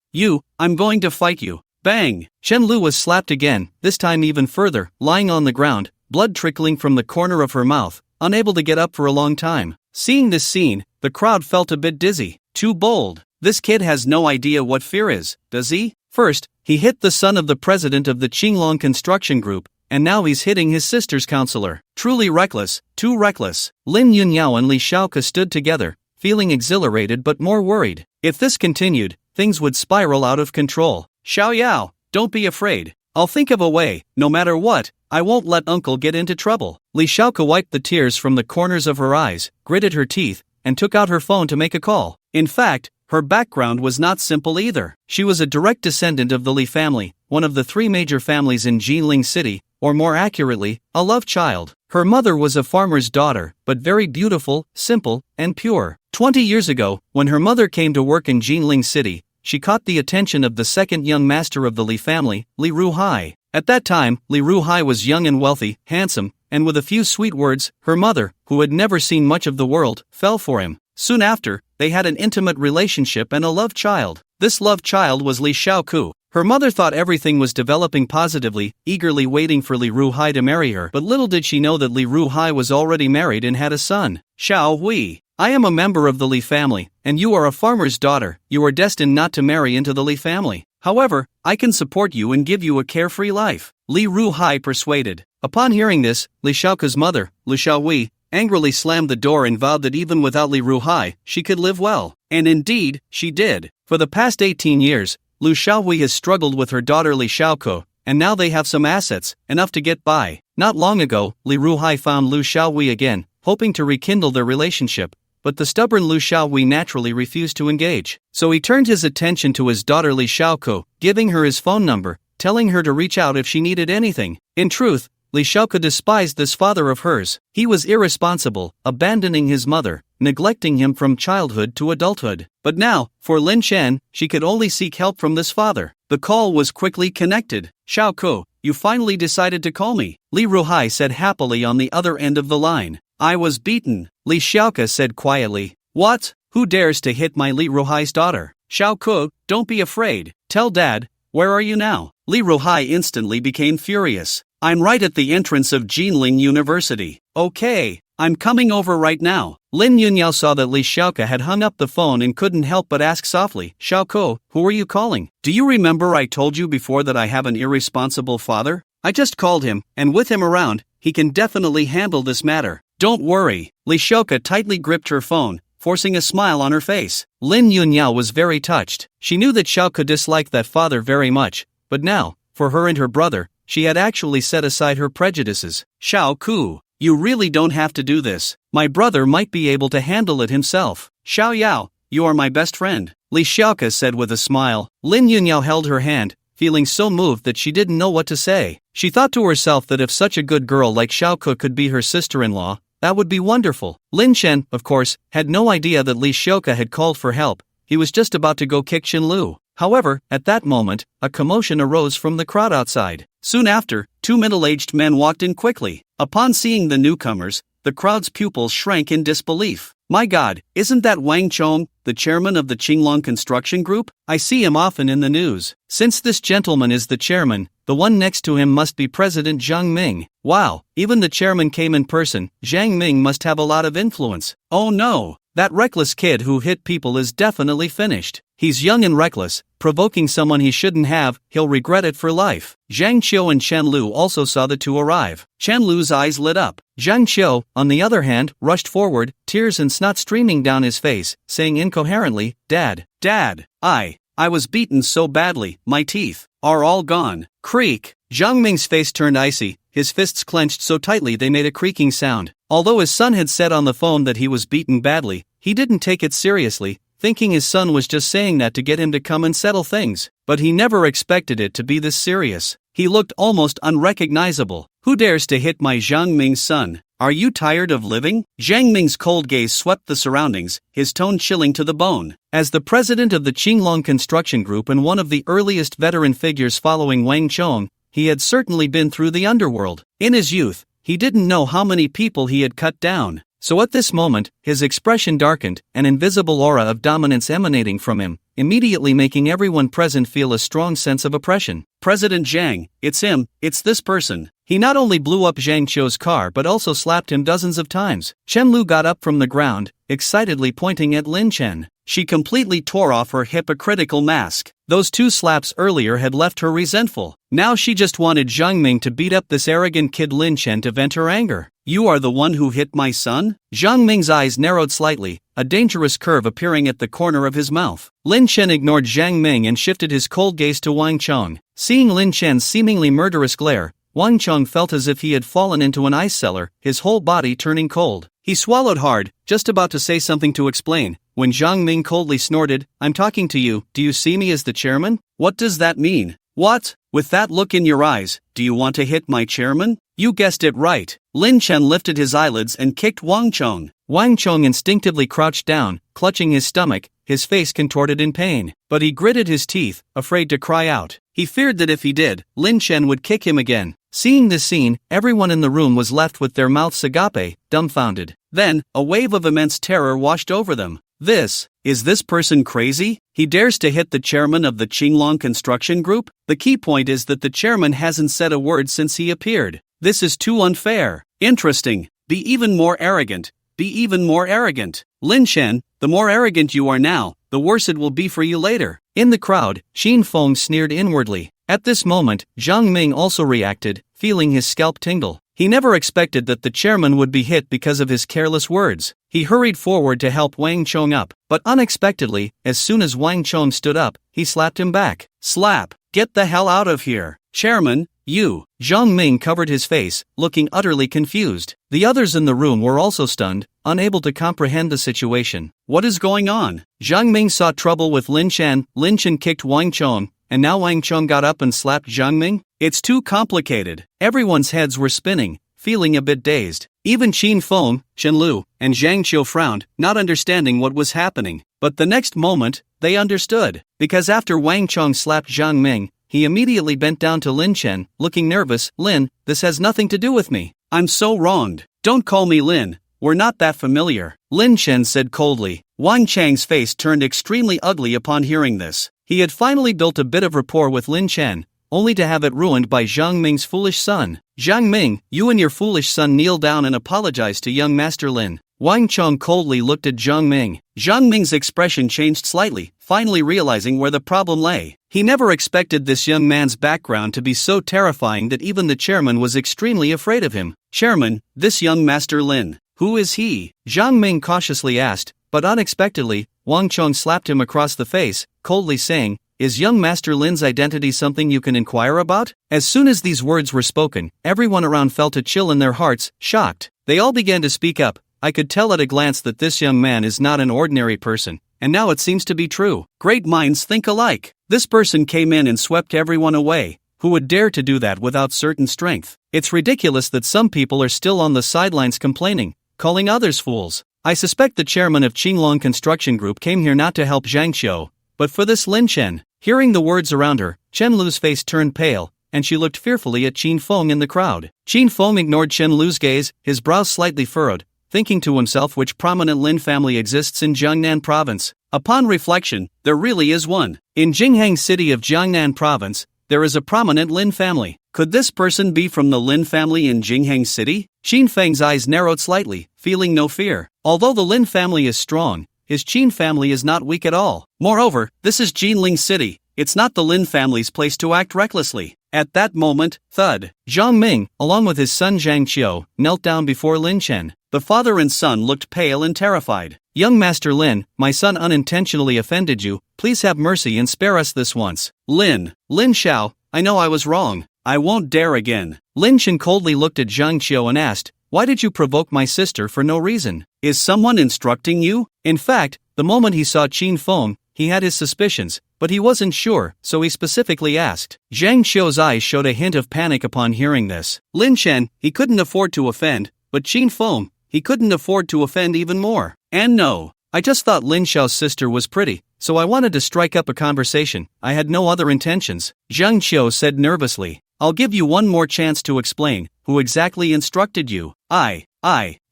B: I'm going to fight you." Bang! Chen Lu was slapped again, this time even further, lying on the ground, blood trickling from the corner of her mouth, unable to get up for a long time. Seeing this scene, the crowd felt a bit dizzy. Too bold. This kid has no idea what fear is, does he? First, he hit the son of the president of the Qinglong construction group, and now he's hitting his sister's counselor. Truly reckless, too reckless. Lin Yunyao and Li Shaoke stood together, feeling exhilarated but more worried. If this continued, things would spiral out of control. "Xiao Yao, don't be afraid. I'll think of a way. No matter what, I won't let uncle get into trouble." Li Shaoke wiped the tears from the corners of her eyes, gritted her teeth, and took out her phone to make a call. In fact, her background was not simple either. She was a direct descendant of the Li family, one of the 3 major families in Jilin City, or more accurately, a love child. Her mother was a farmer's daughter, but very beautiful, simple, and pure. 20 years ago, when her mother came to work in Jilin City, she caught the attention of the second young master of the Li family, Li Ruhai. At that time, Li Ruhai was young and wealthy, handsome, and with a few sweet words, her mother, who had never seen much of the world, fell for him. Soon after, they had an intimate relationship and a love child. This love child was Li Shaoku. Her mother thought everything was developing positively, eagerly waiting for Li Ruhai to marry her, but little did she know that Li Ruhai was already married and had a son. "Xiao Hui, I am a member of the Li family, and you are a farmer's daughter. You are destined not to marry into the Li family. However, I can support you and give you a carefree life," Li Ruhai persuaded. Upon hearing this, Li Shaoke's mother, Li Xiaohui, angrily slammed the door and vowed that even without Li Ruhai, she could live well. And indeed, she did. For the past 18 years, Lu Xiaohui has struggled with her daughter Li Xiaoko, and now they have some assets, enough to get by. Not long ago, Li Ruhai found Lu Xiaohui again, hoping to rekindle their relationship, but the stubborn Lu Xiaohui naturally refused to engage. So he turned his attention to his daughter Li Xiaoko, giving her his phone number, telling her to reach out if she needed anything. In truth, Li Xiaoko despised this father of hers. He was irresponsible, abandoning his mother, neglecting him from childhood to adulthood. But now, for Lin Chen, she could only seek help from this father. The call was quickly connected. "Xiaoko, you finally decided to call me," Li Ruhai said happily on the other end of the line. "I was beaten," Li Xiaoke said quietly. "What? Who dares to hit my Li Ruhai's daughter?" "Xiaoko, don't be afraid. Tell Dad, where are you now?" Li Ruhai instantly became furious. "I'm right at the entrance of Jilin University." "Okay, I'm coming over right now." Lin Yunyao saw that Li Xiaoke had hung up the phone and couldn't help but ask softly, "Xiaoko, who are you calling? Do you remember I told you before that I have an irresponsible father? I just called him, and with him around, he can definitely handle this matter. Don't worry." Li Xiaoke tightly gripped her phone, forcing a smile on her face. Lin Yunyao was very touched. She knew that Xiao could dislike that father very much, but now, for her and her brother, she had actually set aside her prejudices. Xiao Ku, you really don't have to do this. My brother might be able to handle it himself. Xiao Yao, you are my best friend, Li Xiaoke said with a smile. Lin Yunyao held her hand, feeling so moved that she didn't know what to say. She thought to herself that if such a good girl like Xiaoke could be her sister-in-law, that would be wonderful. Lin Chen, of course, had no idea that Li Xiaoke had called for help. He was just about to go kick Xin Lu. However, at that moment, a commotion arose from the crowd outside. Soon after, two middle-aged men walked in quickly. Upon seeing the newcomers, the crowd's pupils shrank in disbelief. My God, isn't that Wang Chong, the chairman of the Qinglong Construction Group? I see him often in the news. Since this gentleman is the chairman, the one next to him must be President Zhang Ming. Wow, even the chairman came in person. Zhang Ming must have a lot of influence. Oh no, that reckless kid who hit people is definitely finished. He's young and reckless, provoking someone he shouldn't have. He'll regret it for life. Zhang Qiu and Chen Lu also saw the two arrive. Chen Lu's eyes lit up. Zhang Qiu, on the other hand, rushed forward, tears and snot streaming down his face, saying incoherently, Dad, I was beaten so badly, my teeth are all gone. Creak. Zhang Ming's face turned icy, his fists clenched so tightly they made a creaking sound. Although his son had said on the phone that he was beaten badly, he didn't take it seriously, thinking his son was just saying that to get him to come and settle things. But he never expected it to be this serious. He looked almost unrecognizable. Who dares to hit my Zhang Ming's son? Are you tired of living? Zhang Ming's cold gaze swept the surroundings, his tone chilling to the bone. As the president of the Qinglong Construction Group and one of the earliest veteran figures following Wang Chong, he had certainly been through the underworld. In his youth, he didn't know how many people he had cut down. So at this moment, his expression darkened, an invisible aura of dominance emanating from him, immediately making everyone present feel a strong sense of oppression. President Zhang, it's him, it's this person. He not only blew up Zhang Qiu's car but also slapped him dozens of times. Chen Lu got up from the ground, excitedly pointing at Lin Chen. She completely tore off her hypocritical mask. Those two slaps earlier had left her resentful. Now she just wanted Zhang Ming to beat up this arrogant kid Lin Chen to vent her anger. You are the one who hit my son? Zhang Ming's eyes narrowed slightly, a dangerous curve appearing at the corner of his mouth. Lin Chen ignored Zhang Ming and shifted his cold gaze to Wang Chong. Seeing Lin Chen's seemingly murderous glare, Wang Chong felt as if he had fallen into an ice cellar, his whole body turning cold. He swallowed hard, just about to say something to explain, when Zhang Ming coldly snorted, I'm talking to you, do you see me as the chairman? What does that mean? What? With that look in your eyes, do you want to hit my chairman? You guessed it right. Lin Chen lifted his eyelids and kicked Wang Chong. Wang Chong instinctively crouched down, clutching his stomach, his face contorted in pain. But he gritted his teeth, afraid to cry out. He feared that if he did, Lin Chen would kick him again. Seeing this scene, everyone in the room was left with their mouths agape, dumbfounded. Then, a wave of immense terror washed over them. Is this person crazy? He dares to hit the chairman of the Qinglong Construction Group? The key point is that the chairman hasn't said a word since he appeared. This is too unfair. Interesting. Be even more arrogant. Be even more arrogant. Lin Chen, the more arrogant you are now, the worse it will be for you later. In the crowd, Xin Feng sneered inwardly. At this moment, Zhang Ming also reacted, feeling his scalp tingle. He never expected that the chairman would be hit because of his careless words. He hurried forward to help Wang Chong up, but unexpectedly, as soon as Wang Chong stood up, he slapped him back. Slap! Get the hell out of here! Chairman, you! Zhang Ming covered his face, looking utterly confused. The others in the room were also stunned, unable to comprehend the situation. What is going on? Zhang Ming saw trouble with Lin Chen. Lin Chen kicked Wang Chong, and now Wang Chong got up and slapped Zhang Ming? It's too complicated. Everyone's heads were spinning, feeling a bit dazed. Even Qin Feng, Chen Lu, and Zhang Qiu frowned, not understanding what was happening. But the next moment, they understood. Because after Wang Chong slapped Zhang Ming, he immediately bent down to Lin Chen, looking nervous. Lin, this has nothing to do with me. I'm so wronged. Don't call me Lin. We're not that familiar. Lin Chen said coldly. Wang Chang's face turned extremely ugly upon hearing this. He had finally built a bit of rapport with Lin Chen, only to have it ruined by Zhang Ming's foolish son. Zhang Ming, you and your foolish son kneel down and apologize to young Master Lin. Wang Chong coldly looked at Zhang Ming. Zhang Ming's expression changed slightly, finally realizing where the problem lay. He never expected this young man's background to be so terrifying that even the chairman was extremely afraid of him. Chairman, this young Master Lin, who is he? Zhang Ming cautiously asked, but unexpectedly, Wang Chong slapped him across the face, coldly saying, "Is young Master Lin's identity something you can inquire about?" As soon as these words were spoken, everyone around felt a chill in their hearts, shocked. They all began to speak up. I could tell at a glance that this young man is not an ordinary person, and now it seems to be true. Great minds think alike. This person came in and swept everyone away. Who would dare to do that without certain strength? It's ridiculous that some people are still on the sidelines complaining, calling others fools. I suspect the chairman of Qinglong Construction Group came here not to help Zhang Xiu, but for this Lin Chen. Hearing the words around her, Chen Lu's face turned pale, and she looked fearfully at Qin Feng in the crowd. Qin Feng ignored Chen Lu's gaze, his brows slightly furrowed, thinking to himself which prominent Lin family exists in Jiangnan province. Upon reflection, there really is one. In Jinghang city of Jiangnan province, there is a prominent Lin family. Could this person be from the Lin family in Jinghang city? Qin Feng's eyes narrowed slightly, feeling no fear. Although the Lin family is strong, his Qin family is not weak at all. Moreover, this is Jinling city. It's not the Lin family's place to act recklessly. At that moment, thud. Zhang Ming, along with his son Zhang Qiu, knelt down before Lin Chen. The father and son looked pale and terrified. "Young Master Lin, my son unintentionally offended you. Please have mercy and spare us this once." Lin Xiao, I know I was wrong. I won't dare again. Lin Chen coldly looked at Zhang Qiu and asked, "Why did you provoke my sister for no reason? Is someone instructing you?" In fact, the moment he saw Qin Feng, he had his suspicions, but he wasn't sure, so he specifically asked. Zhang Qiu's eyes showed a hint of panic upon hearing this. Lin Chen, he couldn't afford to offend, but Qin Feng, he couldn't afford to offend even more. And no, I just thought Lin Xiao's sister was pretty, so I wanted to strike up a conversation. I had no other intentions. Zhang Qiu said nervously. "I'll give you one more chance to explain. Who exactly instructed you?" I.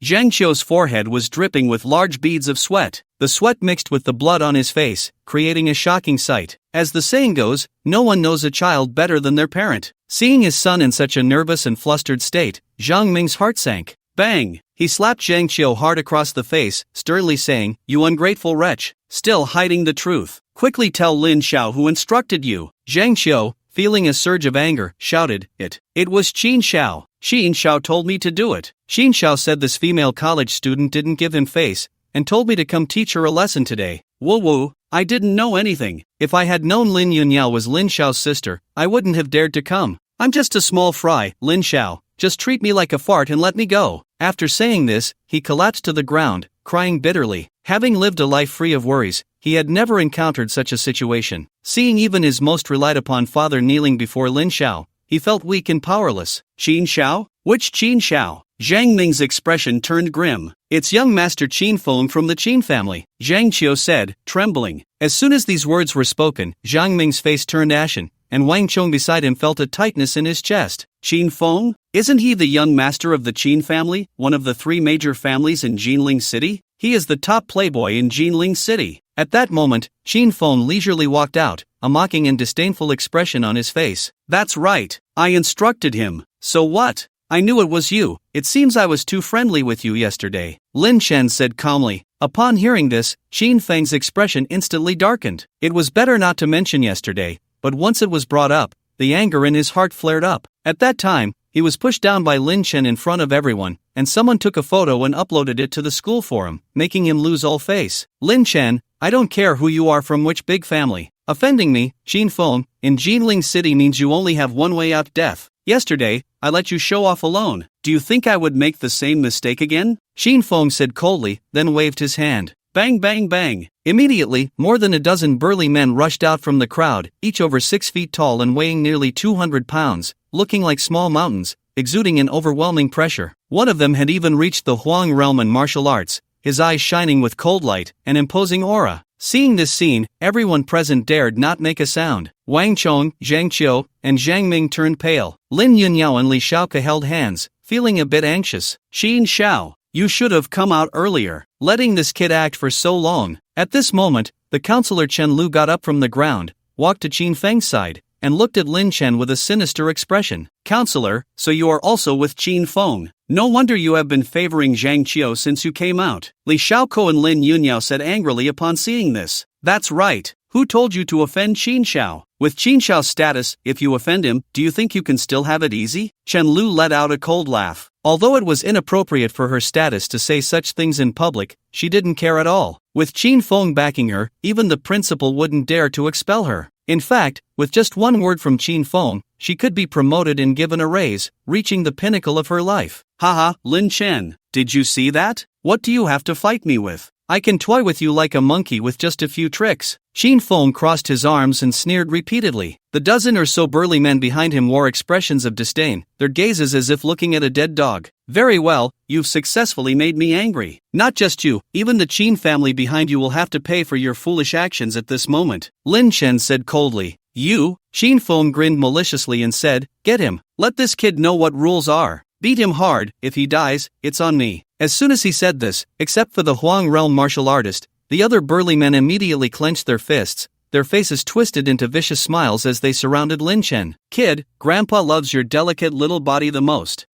B: Zhang Qiu's forehead was dripping with large beads of sweat. The sweat mixed with the blood on his face, creating a shocking sight. As the saying goes, no one knows a child better than their parent. Seeing his son in such a nervous and flustered state, Zhang Ming's heart sank. Bang! He slapped Zhang Qiu hard across the face, sternly saying, "You ungrateful wretch, still hiding the truth. Quickly tell Lin Xiao who instructed you." Zhang Qiu, feeling a surge of anger, shouted, It was Qin Xiao. Qin Xiao told me to do it. Qin Xiao said this female college student didn't give him face, and told me to come teach her a lesson today. Woo, I didn't know anything. If I had known Lin Yunyao was Lin Xiao's sister, I wouldn't have dared to come. I'm just a small fry, Lin Xiao. Just treat me like a fart and let me go. After saying this, he collapsed to the ground, crying bitterly. Having lived a life free of worries, he had never encountered such a situation. Seeing even his most relied upon father kneeling before Lin Xiao, he felt weak and powerless. Qin Xiao? Which Qin Xiao? Zhang Ming's expression turned grim. It's young Master Qin Feng from the Qin family, Zhang Qiu said, trembling. As soon as these words were spoken, Zhang Ming's face turned ashen, and Wang Chong beside him felt a tightness in his chest. Qin Feng? Isn't he the young master of the Qin family, one of the three major families in Jinling City? He is the top playboy in Jinling City. At that moment, Qin Feng leisurely walked out, a mocking and disdainful expression on his face. That's right, I instructed him. So what? I knew it was you. It seems I was too friendly with you yesterday, Lin Chen said calmly. Upon hearing this, Qin Feng's expression instantly darkened. It was better not to mention yesterday, but once it was brought up, the anger in his heart flared up. At that time, he was pushed down by Lin Chen in front of everyone, and someone took a photo and uploaded it to the school forum, making him lose all face. Lin Chen, I don't care who you are from which big family. Offending me, Qin Feng, in Jinling City means you only have one way out: death. Yesterday, I let you show off alone. Do you think I would make the same mistake again? Qin Feng said coldly, then waved his hand. Bang bang bang. Immediately, more than a dozen burly men rushed out from the crowd, each over 6 feet tall and weighing nearly 200 pounds, looking like small mountains, exuding an overwhelming pressure. One of them had even reached the Huang realm in martial arts, his eyes shining with cold light, an imposing aura. Seeing this scene, everyone present dared not make a sound. Wang Chong, Zhang Qiu, and Zhang Ming turned pale. Lin Yunyao and Li Shaoke held hands, feeling a bit anxious. Qin Xiao, you should have come out earlier, letting this kid act for so long. At this moment, the counselor Chen Lu got up from the ground, walked to Qin Feng's side, and looked at Lin Chen with a sinister expression. Counselor, so you are also with Qin Feng. No wonder you have been favoring Zhang Qiu since you came out. Li Shaoko and Lin Yunyao said angrily upon seeing this. That's right. Who told you to offend Qin Xiao? With Qin Xiao's status, if you offend him, do you think you can still have it easy? Chen Lu let out a cold laugh. Although it was inappropriate for her status to say such things in public, she didn't care at all. With Qin Feng backing her, even the principal wouldn't dare to expel her. In fact, with just one word from Qin Feng, she could be promoted and given a raise, reaching the pinnacle of her life. Haha, Lin Chen, did you see that? What do you have to fight me with? I can toy with you like a monkey with just a few tricks. Qin Feng crossed his arms and sneered repeatedly. The dozen or so burly men behind him wore expressions of disdain, their gazes as if looking at a dead dog. Very well, you've successfully made me angry. Not just you, even the Qin family behind you will have to pay for your foolish actions at this moment. Lin Chen said coldly. You? Qin Feng grinned maliciously and said, get him. Let this kid know what rules are. Beat him hard, if he dies, it's on me. As soon as he said this, except for the Huang realm martial artist, the other burly men immediately clenched their fists, their faces twisted into vicious smiles as they surrounded Lin Chen. Kid, Grandpa loves your delicate little body the most.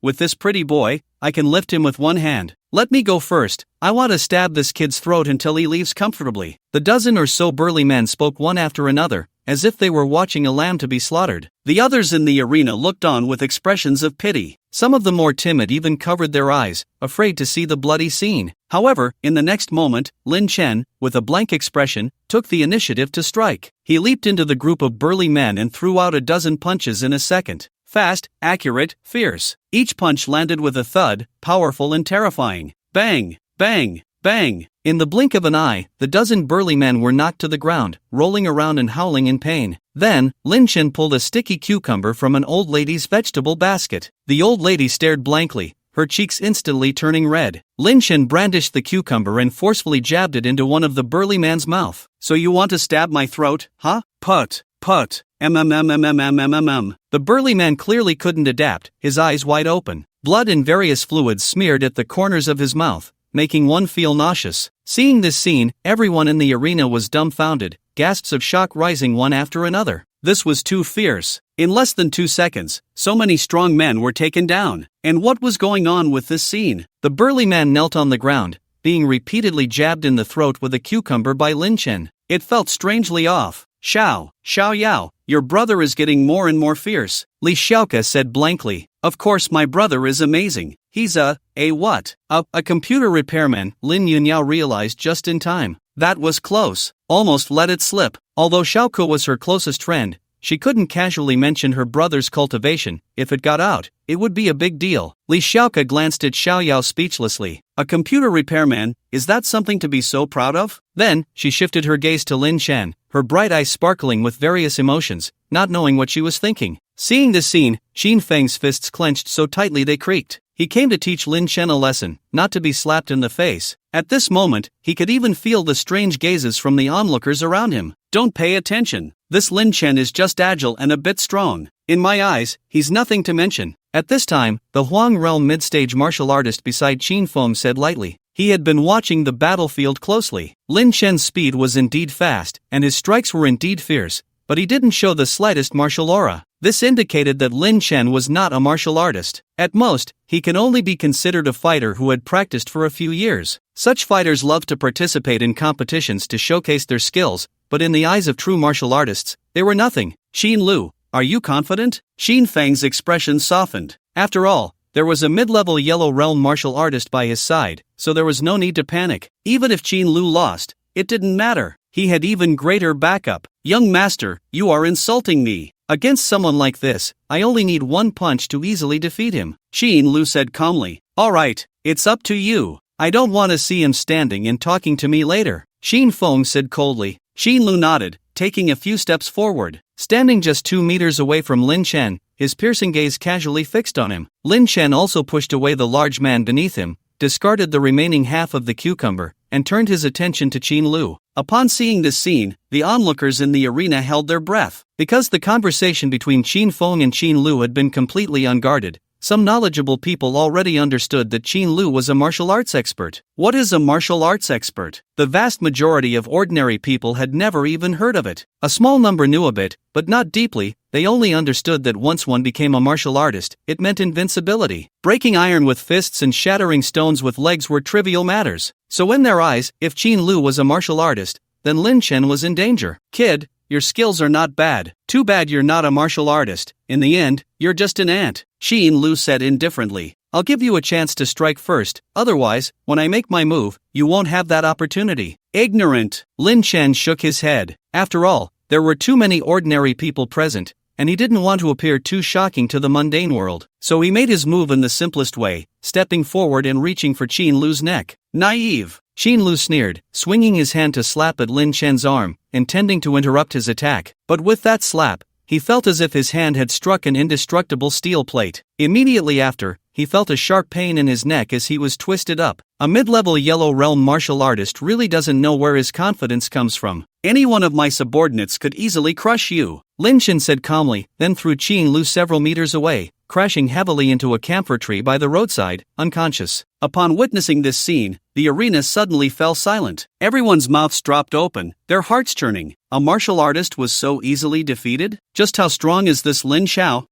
B: With this pretty boy, I can lift him with one hand. Let me go first. I want to stab this kid's throat until he leaves comfortably. The dozen or so burly men spoke one after another, as if they were watching a lamb to be slaughtered. The others in the arena looked on with expressions of pity. Some of the more timid even covered their eyes, afraid to see the bloody scene. However, in the next moment, Lin Chen, with a blank expression, took the initiative to strike. He leaped into the group of burly men and threw out a dozen punches in a second. Fast, accurate, fierce. Each punch landed with a thud, powerful and terrifying. Bang, bang, bang. In the blink of an eye, the dozen burly men were knocked to the ground, rolling around and howling in pain. Then, Lin Chen pulled a sticky cucumber from an old lady's vegetable basket. The old lady stared blankly, her cheeks instantly turning red. Lin Chen brandished the cucumber and forcefully jabbed it into one of the burly man's mouth. So you want to stab my throat, huh? Put. The burly man clearly couldn't adapt, his eyes wide open. Blood and various fluids smeared at the corners of his mouth, making one feel nauseous. Seeing this scene, everyone in the arena was dumbfounded, gasps of shock rising one after another. This was too fierce. In less than 2 seconds, so many strong men were taken down. And what was going on with this scene? The burly man knelt on the ground, being repeatedly jabbed in the throat with a cucumber by Lin Chen. It felt strangely off. Xiao Yao, your brother is getting more and more fierce, Li Xiaoka said blankly. Of course my brother is amazing. He's a what? A computer repairman, Lin Yunyao realized just in time. That was close. Almost let it slip. Although Xiaoke was her closest friend, she couldn't casually mention her brother's cultivation. If it got out, it would be a big deal. Li Xiaoke glanced at Xiao Yao speechlessly. A computer repairman, is that something to be so proud of? Then, she shifted her gaze to Lin Chen, her bright eyes sparkling with various emotions, not knowing what she was thinking. Seeing this scene, Qin Feng's fists clenched so tightly they creaked. He came to teach Lin Chen a lesson, not to be slapped in the face. At this moment, he could even feel the strange gazes from the onlookers around him. Don't pay attention. This Lin Chen is just agile and a bit strong. In my eyes, he's nothing to mention. At this time, the Huang realm mid-stage martial artist beside Qin Feng said lightly. He had been watching the battlefield closely. Lin Chen's speed was indeed fast, and his strikes were indeed fierce, but he didn't show the slightest martial aura. This indicated that Lin Chen was not a martial artist. At most, he can only be considered a fighter who had practiced for a few years. Such fighters love to participate in competitions to showcase their skills, but in the eyes of true martial artists, they were nothing. Xin Lu, are you confident? Qin Feng's expression softened. After all, there was a mid-level yellow realm martial artist by his side, so there was no need to panic. Even if Qin Lu lost, it didn't matter. He had even greater backup. Young master, you are insulting me. Against someone like this, I only need one punch to easily defeat him. Qin Lu said calmly. Alright, it's up to you. I don't want to see him standing and talking to me later. Qin Feng said coldly. Qin Lu nodded, taking a few steps forward. Standing just 2 meters away from Lin Chen, his piercing gaze casually fixed on him. Lin Chen also pushed away the large man beneath him, discarded the remaining half of the cucumber, and turned his attention to Qin Lu. Upon seeing this scene, the onlookers in the arena held their breath. Because the conversation between Qin Feng and Qin Lu had been completely unguarded, some knowledgeable people already understood that Qin Lu was a martial arts expert. What is a martial arts expert? The vast majority of ordinary people had never even heard of it. A small number knew a bit, but not deeply. They only understood that once one became a martial artist, it meant invincibility. Breaking iron with fists and shattering stones with legs were trivial matters. So in their eyes, if Qin Lu was a martial artist, then Lin Chen was in danger. Kid, your skills are not bad. Too bad you're not a martial artist. In the end, you're just an ant. Qin Lu said indifferently. I'll give you a chance to strike first, otherwise, when I make my move, you won't have that opportunity. Ignorant. Lin Chen shook his head. After all, there were too many ordinary people present, and he didn't want to appear too shocking to the mundane world, so he made his move in the simplest way, stepping forward and reaching for Qin Lu's neck. Naive. Qin Lu sneered, swinging his hand to slap at Lin Chen's arm, intending to interrupt his attack, but with that slap, he felt as if his hand had struck an indestructible steel plate. Immediately after, he felt a sharp pain in his neck as he was twisted up. A mid-level Yellow Realm martial artist really doesn't know where his confidence comes from. Any one of my subordinates could easily crush you, Lin Chen said calmly, then threw Qin Lu several meters away, crashing heavily into a camphor tree by the roadside, unconscious. Upon witnessing this scene, the arena suddenly fell silent. Everyone's mouths dropped open, their hearts churning. A martial artist was so easily defeated? Just how strong is this Lin Xiao?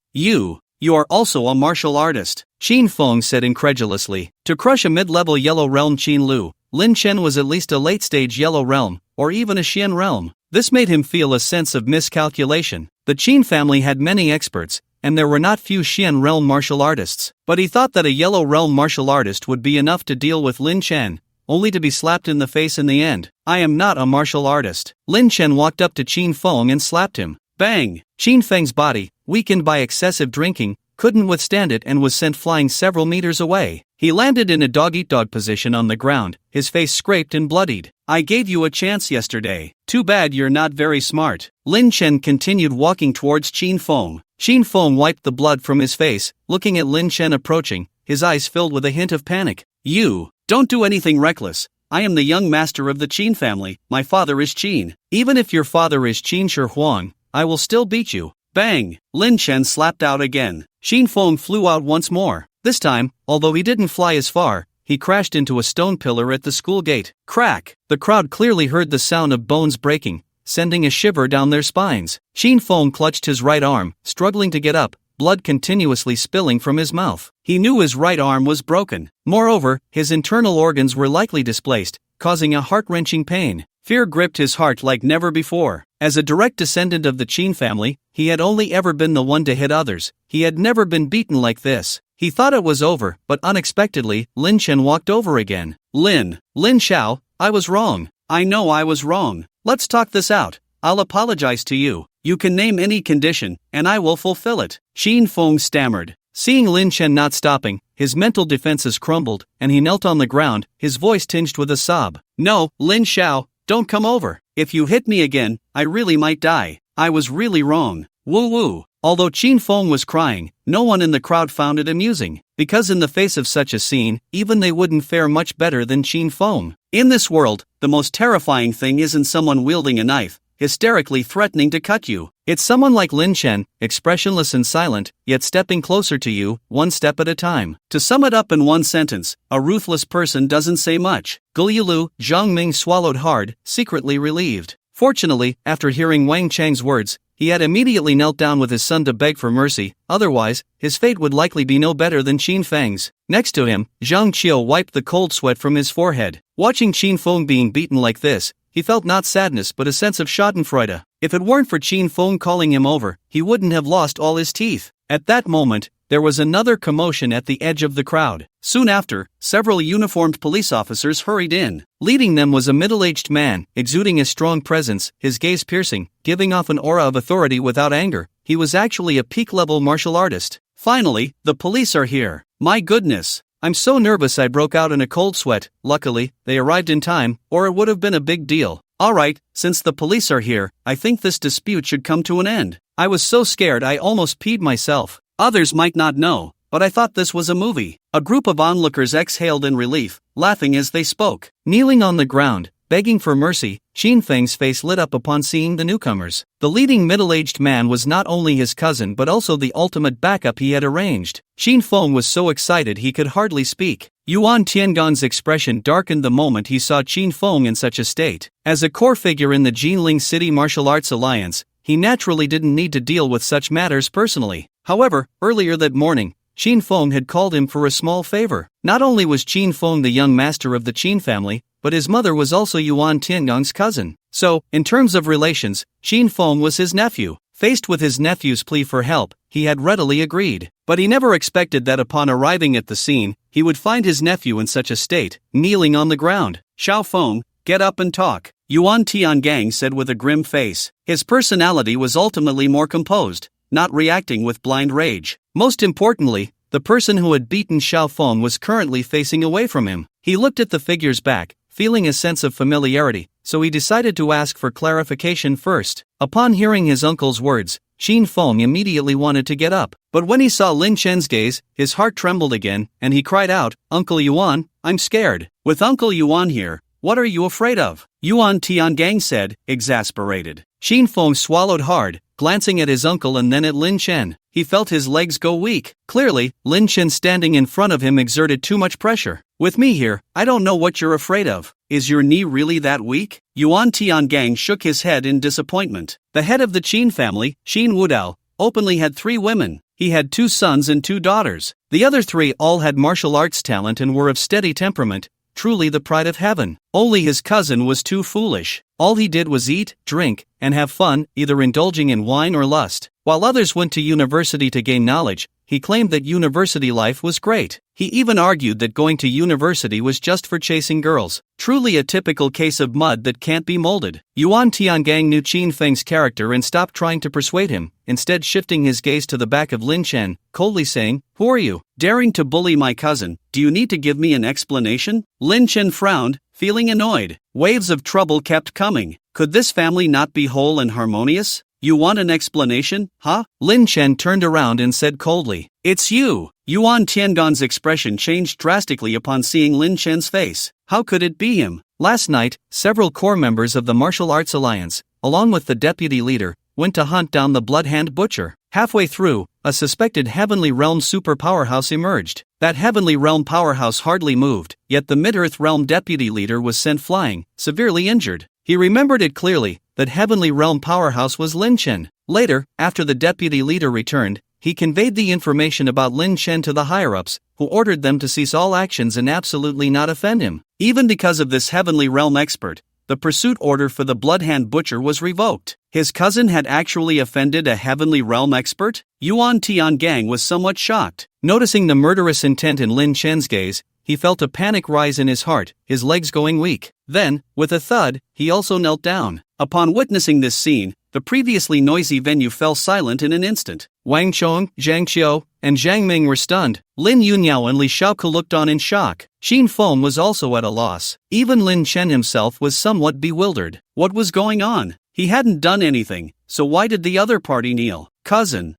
B: You are also a martial artist, Qin Feng said incredulously. To crush a mid-level Yellow Realm Qin Lu, Lin Chen was at least a late-stage Yellow Realm, or even a Xian Realm. This made him feel a sense of miscalculation. The Qin family had many experts, and there were not few Xian Realm martial artists. But he thought that a Yellow Realm martial artist would be enough to deal with Lin Chen, only to be slapped in the face in the end. I am not a martial artist. Lin Chen walked up to Qin Feng and slapped him. Bang! Qin Feng's body, weakened by excessive drinking, couldn't withstand it and was sent flying several meters away. He landed in a dog-eat-dog position on the ground, his face scraped and bloodied. I gave you a chance yesterday. Too bad you're not very smart. Lin Chen continued walking towards Qin Feng. Qin Feng wiped the blood from his face, looking at Lin Chen approaching, his eyes filled with a hint of panic. You, don't do anything reckless. I am the young master of the Qin family, my father is Qin. Even if your father is Qin Shi Huang, I will still beat you. Bang! Lin Chen slapped out again. Qin Feng flew out once more. This time, although he didn't fly as far, he crashed into a stone pillar at the school gate. Crack! The crowd clearly heard the sound of bones breaking, sending a shiver down their spines. Qin Feng clutched his right arm, struggling to get up, blood continuously spilling from his mouth. He knew his right arm was broken. Moreover, his internal organs were likely displaced, causing a heart-wrenching pain. Fear gripped his heart like never before. As a direct descendant of the Qin family, he had only ever been the one to hit others. He had never been beaten like this. He thought it was over, but unexpectedly, Lin Chen walked over again. Lin Xiao, I was wrong. I know I was wrong. Let's talk this out. I'll apologize to you. You can name any condition, and I will fulfill it. Qin Feng stammered. Seeing Lin Chen not stopping, his mental defenses crumbled, and he knelt on the ground, his voice tinged with a sob. No, Lin Xiao, don't come over. If you hit me again, I really might die. I was really wrong. Woo woo. Although Qin Feng was crying, no one in the crowd found it amusing, because in the face of such a scene, even they wouldn't fare much better than Qin Feng. In this world, the most terrifying thing isn't someone wielding a knife, hysterically threatening to cut you. It's someone like Lin Chen, expressionless and silent, yet stepping closer to you, one step at a time. To sum it up in one sentence, a ruthless person doesn't say much. Guliulu, Zhang Ming swallowed hard, secretly relieved. Fortunately, after hearing Wang Chang's words, he had immediately knelt down with his son to beg for mercy, otherwise, his fate would likely be no better than Qin Feng's. Next to him, Zhang Qiu wiped the cold sweat from his forehead. Watching Qin Feng being beaten like this, he felt not sadness but a sense of schadenfreude. If it weren't for Qin Feng calling him over, he wouldn't have lost all his teeth. At that moment, there was another commotion at the edge of the crowd. Soon after, several uniformed police officers hurried in. Leading them was a middle-aged man, exuding a strong presence, his gaze piercing, giving off an aura of authority without anger. He was actually a peak-level martial artist. Finally, the police are here. My goodness. I'm so nervous I broke out in a cold sweat. Luckily, they arrived in time, or it would have been a big deal. Alright, since the police are here, I think this dispute should come to an end. I was so scared I almost peed myself. Others might not know, but I thought this was a movie. A group of onlookers exhaled in relief, laughing as they spoke. Kneeling on the ground, begging for mercy, Qin Feng's face lit up upon seeing the newcomers. The leading middle-aged man was not only his cousin but also the ultimate backup he had arranged. Qin Feng was so excited he could hardly speak. Yuan Tiangong's expression darkened the moment he saw Qin Feng in such a state. As a core figure in the Jinling City Martial Arts Alliance, he naturally didn't need to deal with such matters personally. However, earlier that morning, Qin Feng had called him for a small favor. Not only was Qin Feng the young master of the Qin family, but his mother was also Yuan Tiangong's cousin. So, in terms of relations, Shin Feng was his nephew. Faced with his nephew's plea for help, he had readily agreed. But he never expected that upon arriving at the scene, he would find his nephew in such a state, kneeling on the ground. "Xiao Feng, get up and talk," Yuan Tiangang said with a grim face. His personality was ultimately more composed, not reacting with blind rage. Most importantly, the person who had beaten Xiao Feng was currently facing away from him. He looked at the figure's back, feeling a sense of familiarity, so he decided to ask for clarification first. Upon hearing his uncle's words, Shin Feng immediately wanted to get up, but when he saw Lin Chen's gaze, his heart trembled again, and he cried out, "Uncle Yuan, I'm scared." "With Uncle Yuan here, what are you afraid of?" Yuan Tiangang said, exasperated. Shin Feng swallowed hard, glancing at his uncle and then at Lin Chen. He felt his legs go weak. Clearly, Lin Chen standing in front of him exerted too much pressure. "With me here, I don't know what you're afraid of. Is your knee really that weak?" Yuan Tiangang shook his head in disappointment. The head of the Qin family, Qin Wudao, openly had 3 women. He had 2 sons and 2 daughters. The other 3 all had martial arts talent and were of steady temperament, truly the pride of heaven. Only his cousin was too foolish. All he did was eat, drink, and have fun, either indulging in wine or lust. While others went to university to gain knowledge, he claimed that university life was great. He even argued that going to university was just for chasing girls. Truly a typical case of mud that can't be molded. Yuan Tiangang knew Qin Feng's character and stopped trying to persuade him, instead shifting his gaze to the back of Lin Chen, coldly saying, "Who are you? Daring to bully my cousin, do you need to give me an explanation?" Lin Chen frowned, feeling annoyed. Waves of trouble kept coming. Could this family not be whole and harmonious? "You want an explanation, huh?" Lin Chen turned around and said coldly, "It's you." Yuan Tiangang's expression changed drastically upon seeing Lin Chen's face. How could it be him? Last night, several core members of the Martial Arts Alliance, along with the deputy leader, went to hunt down the Bloodhand Butcher. Halfway through, a suspected Heavenly Realm super powerhouse emerged. That Heavenly Realm powerhouse hardly moved, yet the Mid-Earth Realm deputy leader was sent flying, severely injured. He remembered it clearly, that Heavenly Realm powerhouse was Lin Chen. Later, after the deputy leader returned, he conveyed the information about Lin Chen to the higher-ups, who ordered them to cease all actions and absolutely not offend him. Even because of this Heavenly Realm expert, the pursuit order for the Bloodhand Butcher was revoked. His cousin had actually offended a Heavenly Realm expert? Yuan Tiangang was somewhat shocked. Noticing the murderous intent in Lin Chen's gaze, he felt a panic rise in his heart, his legs going weak. Then, with a thud, he also knelt down. Upon witnessing this scene, the previously noisy venue fell silent in an instant. Wang Chong, Zhang Xiao, and Zhang Ming were stunned. Lin Yunyao and Li Shaoke looked on in shock. Shin Feng was also at a loss. Even Lin Chen himself was somewhat bewildered. What was going on? He hadn't done anything, so why did the other party kneel? Cousin,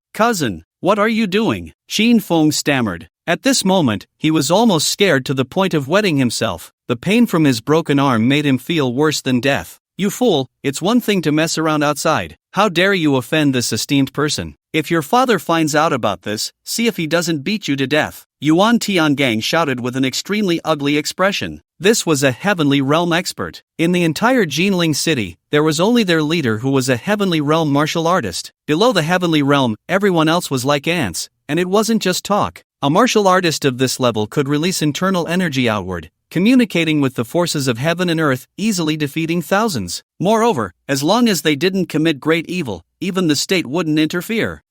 B: what are you doing?" Shin Feng stammered. At this moment, he was almost scared to the point of wetting himself. The pain from his broken arm made him feel worse than death. "You fool, it's one thing to mess around outside. How dare you offend this esteemed person? If your father finds out about this, see if he doesn't beat you to death," Yuan Tiangang shouted with an extremely ugly expression. This was a Heavenly Realm expert. In the entire Jinling city, there was only their leader who was a Heavenly Realm martial artist. Below the Heavenly Realm, everyone else was like ants, and it wasn't just talk. A martial artist of this level could release internal energy outward, communicating with the forces of heaven and earth, easily defeating thousands. Moreover, as long as they didn't commit great evil, even the state wouldn't interfere.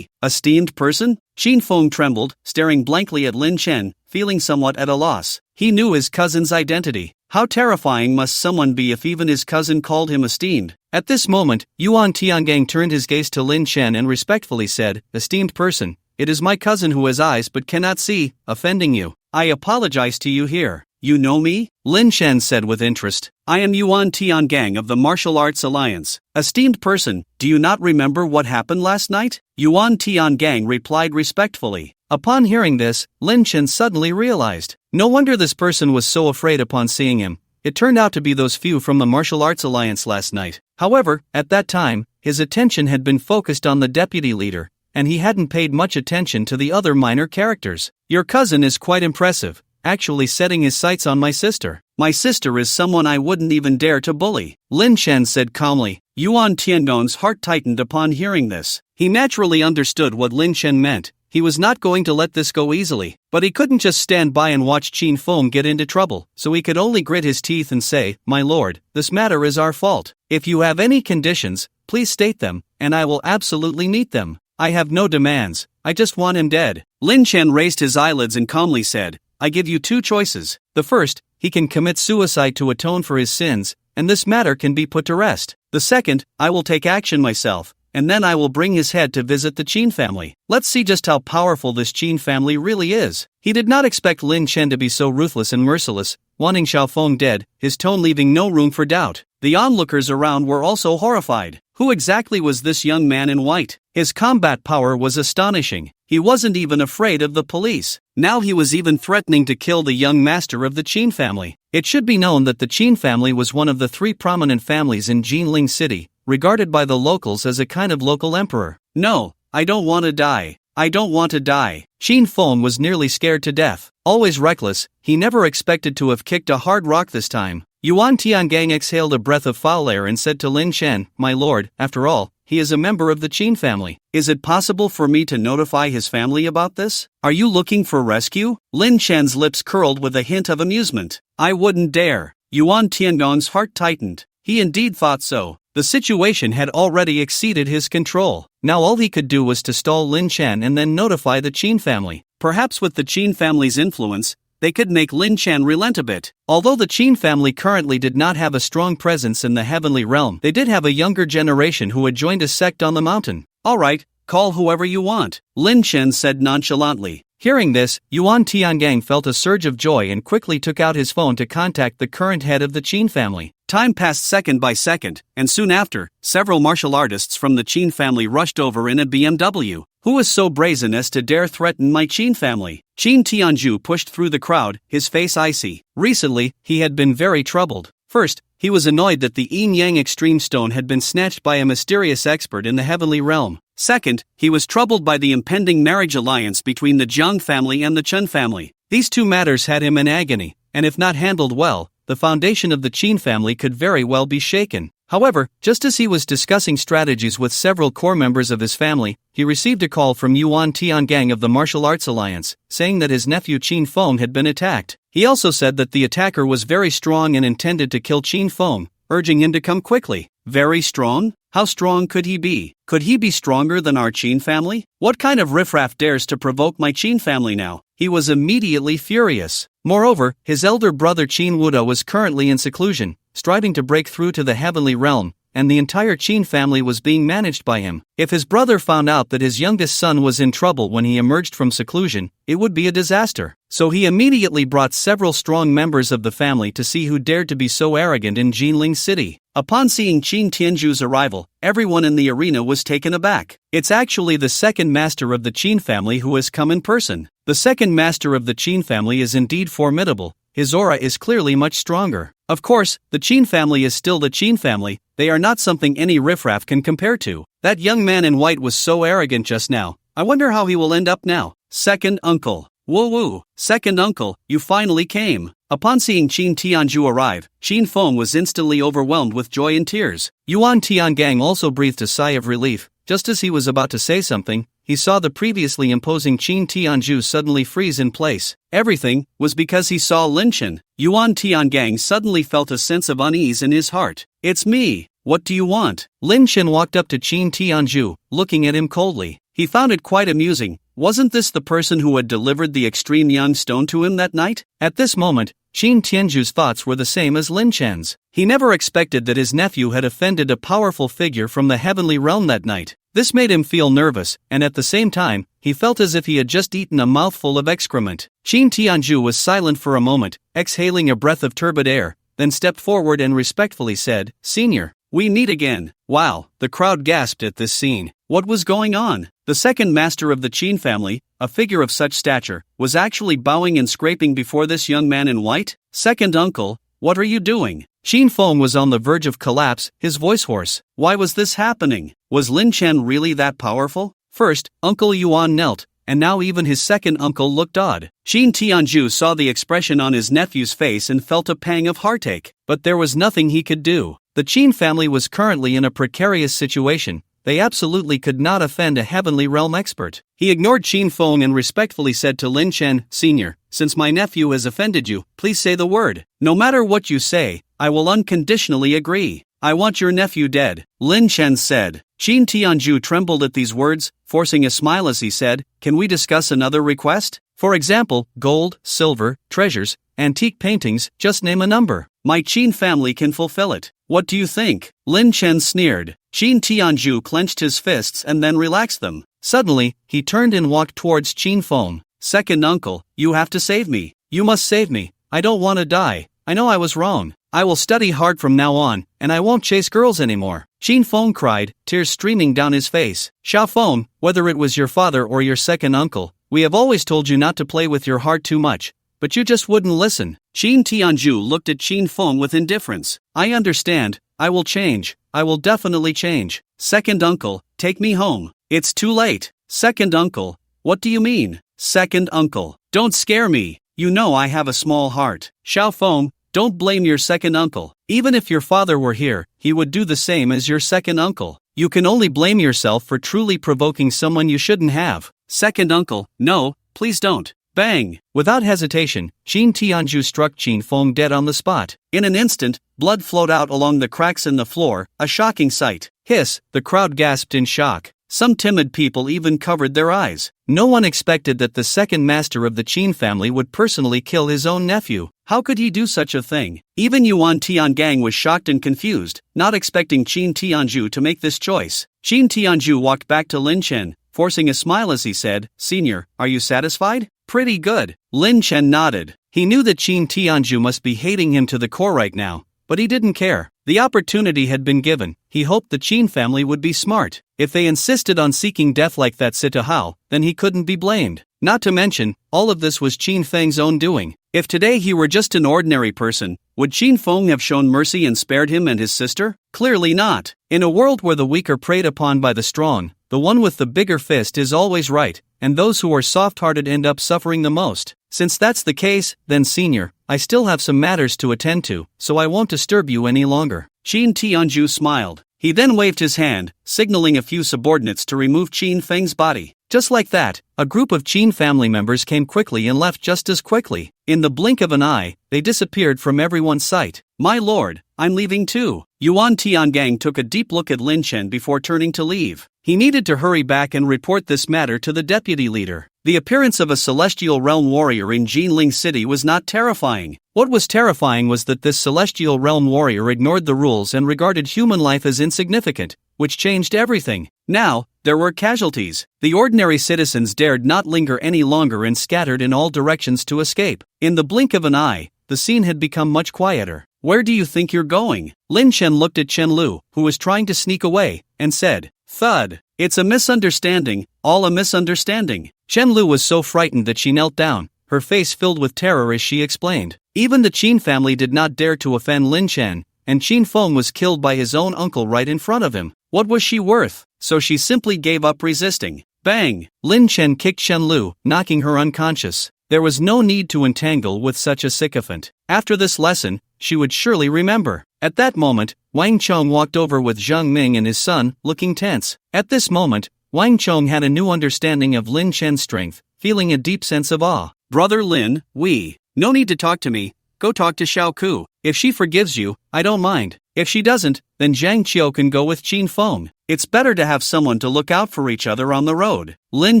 B: Esteemed person? Shin Feng trembled, staring blankly at Lin Chen, feeling somewhat at a loss. He knew his cousin's identity. How terrifying must someone be if even his cousin called him esteemed? At this moment, Yuan Tiangang turned his gaze to Lin Chen and respectfully said, "Esteemed person, it is my cousin who has eyes but cannot see, offending you. I apologize to you here." "You know me?" Lin Chen said with interest. "I am Yuan Tiangang of the Martial Arts Alliance." "Esteemed person, do you not remember what happened last night?" Yuan Tiangang replied respectfully. Upon hearing this, Lin Chen suddenly realized. No wonder this person was so afraid upon seeing him. It turned out to be those few from the Martial Arts Alliance last night. However, at that time, his attention had been focused on the deputy leader, and he hadn't paid much attention to the other minor characters. "Your cousin is quite impressive. actually setting his sights on my sister. My sister is someone I wouldn't even dare to bully, Lin Chen said calmly. Yuan Tiangong's heart tightened upon hearing this. He naturally understood what Lin Chen meant. He was not going to let this go easily, but he couldn't just stand by and watch Qin Feng get into trouble, so he could only grit his teeth and say, "My lord, this matter is our fault. If you have any conditions, please state them, and I will absolutely meet them. I have no demands, I just want him dead." Lin Chen raised his eyelids and calmly said, "I give you two choices. The first, he can commit suicide to atone for his sins, and this matter can be put to rest. The second, I will take action myself, and then I will bring his head to visit the Qin family. Let's see just how powerful this Qin family really is." He did not expect Lin Chen to be so ruthless and merciless, wanting Xiao Feng dead, his tone leaving no room for doubt. The onlookers around were also horrified. Who exactly was this young man in white? His combat power was astonishing. He wasn't even afraid of the police. Now he was even threatening to kill the young master of the Qin family. It should be known that the Qin family was one of the three prominent families in Jinling City, regarded by the locals as a kind of local emperor. "No, I don't want to die. I don't want to die." Qin Feng was nearly scared to death. Always reckless, he never expected to have kicked a hard rock this time. Yuan Tiangang exhaled a breath of foul air and said to Lin Chen, "My lord, after all, he is a member of the Qin family. Is it possible for me to notify his family about this? Are you looking for rescue?" Lin Chen's lips curled with a hint of amusement. "I wouldn't dare." Yuan Tiangong's heart tightened. He indeed thought so. The situation had already exceeded his control. Now all he could do was to stall Lin Chen and then notify the Qin family. Perhaps with the Qin family's influence, they could make Lin Chen relent a bit. Although the Qin family currently did not have a strong presence in the heavenly realm, they did have a younger generation who had joined a sect on the mountain. "Alright, call whoever you want," Lin Chen said nonchalantly. Hearing this, Yuan Tiangang felt a surge of joy and quickly took out his phone to contact the current head of the Qin family. Time passed second by second, and soon after, several martial artists from the Qin family rushed over in a BMW. Who was so brazen as to dare threaten my Qin family? Qin Tianju pushed through the crowd, his face icy. Recently, he had been very troubled. First, he was annoyed that the Yin-Yang Extreme Stone had been snatched by a mysterious expert in the heavenly realm. Second, he was troubled by the impending marriage alliance between the Jiang family and the Chen family. These two matters had him in agony, and if not handled well, the foundation of the Qin family could very well be shaken. However, just as he was discussing strategies with several core members of his family, he received a call from Yuan Tiangang of the Martial Arts Alliance, saying that his nephew Qin Feng had been attacked. He also said that the attacker was very strong and intended to kill Qin Feng, urging him to come quickly. Very strong? How strong could he be? Could he be stronger than our Qin family? What kind of riffraff dares to provoke my Qin family now? He was immediately furious. Moreover, his elder brother Qin Wuda was currently in seclusion, striving to break through to the heavenly realm, and the entire Qin family was being managed by him. If his brother found out that his youngest son was in trouble when he emerged from seclusion, it would be a disaster. So he immediately brought several strong members of the family to see who dared to be so arrogant in Jinling City. Upon seeing Qin Tianju's arrival, everyone in the arena was taken aback. It's actually the second master of the Qin family who has come in person. The second master of the Qin family is indeed formidable. His aura is clearly much stronger. Of course, the Qin family is still the Qin family. They are not something any riffraff can compare to. That young man in white was so arrogant just now. I wonder how he will end up now. Second uncle. Woo woo. Second uncle, you finally came. Upon seeing Qin Tianju arrive, Qin Feng was instantly overwhelmed with joy and tears. Yuan Tiangang also breathed a sigh of relief. Just as he was about to say something, he saw the previously imposing Qin Tianju suddenly freeze in place. Everything was because he saw Lin Chen. Yuan Tiangang suddenly felt a sense of unease in his heart. "It's me. What do you want?" Lin Chen walked up to Qin Tianju, looking at him coldly. He found it quite amusing. Wasn't this the person who had delivered the extreme young stone to him that night? At this moment, Qin Tianju's thoughts were the same as Lin Chen's. He never expected that his nephew had offended a powerful figure from the heavenly realm that night. This made him feel nervous, and at the same time, he felt as if he had just eaten a mouthful of excrement. Qin Tianju was silent for a moment, exhaling a breath of turbid air, then stepped forward and respectfully said, "Senior, we meet again." Wow, the crowd gasped at this scene. What was going on? The second master of the Qin family, a figure of such stature, was actually bowing and scraping before this young man in white? "Second uncle, what are you doing?" Qin Feng was on the verge of collapse, his voice hoarse. Why was this happening? Was Lin Chen really that powerful? First, Uncle Yuan knelt, and now even his second uncle looked odd. Qin Tianju saw the expression on his nephew's face and felt a pang of heartache, but there was nothing he could do. The Qin family was currently in a precarious situation. They absolutely could not offend a heavenly realm expert. He ignored Qin Feng and respectfully said to Lin Chen, Sr., since my nephew has offended you, please say the word. No matter what you say, I will unconditionally agree. I want your nephew dead, Lin Chen said. Qin Tianju trembled at these words, forcing a smile as he said, can we discuss another request? For example, gold, silver, treasures, antique paintings, just name a number. My Qin family can fulfill it. What do you think? Lin Chen sneered. Qin Tianju clenched his fists and then relaxed them. Suddenly, he turned and walked towards Qin Feng. Second uncle, you have to save me. You must save me. I don't want to die. I know I was wrong. I will study hard from now on, and I won't chase girls anymore. Qin Feng cried, tears streaming down his face. Xiao Feng, whether it was your father or your second uncle, we have always told you not to play with your heart too much, but you just wouldn't listen. Qin Tianju looked at Qin Feng with indifference. I understand. I will change. I will definitely change. Second uncle, take me home. It's too late. Second uncle, what do you mean? Second uncle, don't scare me. You know I have a small heart. Xiao Feng, don't blame your second uncle. Even if your father were here, he would do the same as your second uncle. You can only blame yourself for truly provoking someone you shouldn't have. Second uncle, no, please don't. Bang! Without hesitation, Qin Tianju struck Qin Feng dead on the spot. In an instant, blood flowed out along the cracks in the floor, a shocking sight. Hiss, the crowd gasped in shock. Some timid people even covered their eyes. No one expected that the second master of the Qin family would personally kill his own nephew. How could he do such a thing? Even Yuan Tiangang was shocked and confused, not expecting Qin Tianju to make this choice. Qin Tianju walked back to Lin Chen, forcing a smile as he said, Senior, are you satisfied? Pretty good. Lin Chen nodded. He knew that Qin Tianju must be hating him to the core right now, but he didn't care. The opportunity had been given. He hoped the Qin family would be smart. If they insisted on seeking death like that Sitahao, then he couldn't be blamed. Not to mention, all of this was Qin Feng's own doing. If today he were just an ordinary person, would Qin Feng have shown mercy and spared him and his sister? Clearly not. In a world where the weak are preyed upon by the strong, the one with the bigger fist is always right, and those who are soft-hearted end up suffering the most. Since that's the case, then Senior, I still have some matters to attend to, so I won't disturb you any longer. Qin Tianju smiled. He then waved his hand, signaling a few subordinates to remove Qin Feng's body. Just like that, a group of Qin family members came quickly and left just as quickly. In the blink of an eye, they disappeared from everyone's sight. My lord, I'm leaving too. Yuan Tiangang took a deep look at Lin Chen before turning to leave. He needed to hurry back and report this matter to the deputy leader. The appearance of a celestial realm warrior in Jinling City was not terrifying. What was terrifying was that this celestial realm warrior ignored the rules and regarded human life as insignificant, which changed everything. Now, there were casualties. The ordinary citizens dared not linger any longer and scattered in all directions to escape. In the blink of an eye, the scene had become much quieter. Where do you think you're going? Lin Chen looked at Chen Lu, who was trying to sneak away, and said, Thud. It's a misunderstanding, all a misunderstanding. Chen Lu was so frightened that she knelt down, her face filled with terror as she explained. Even the Qin family did not dare to offend Lin Chen, and Qin Feng was killed by his own uncle right in front of him. What was she worth? So she simply gave up resisting. Bang! Lin Chen kicked Chen Lu, knocking her unconscious. There was no need to entangle with such a sycophant. After this lesson, she would surely remember. At that moment, Wang Chong walked over with Zhang Ming and his son, looking tense. At this moment, Wang Chong had a new understanding of Lin Chen's strength, feeling a deep sense of awe. Brother Lin, no need to talk to me. Go talk to Xiao Ku. If she forgives you, I don't mind. If she doesn't, then Zhang Qiu can go with Qin Feng. It's better to have someone to look out for each other on the road. Lin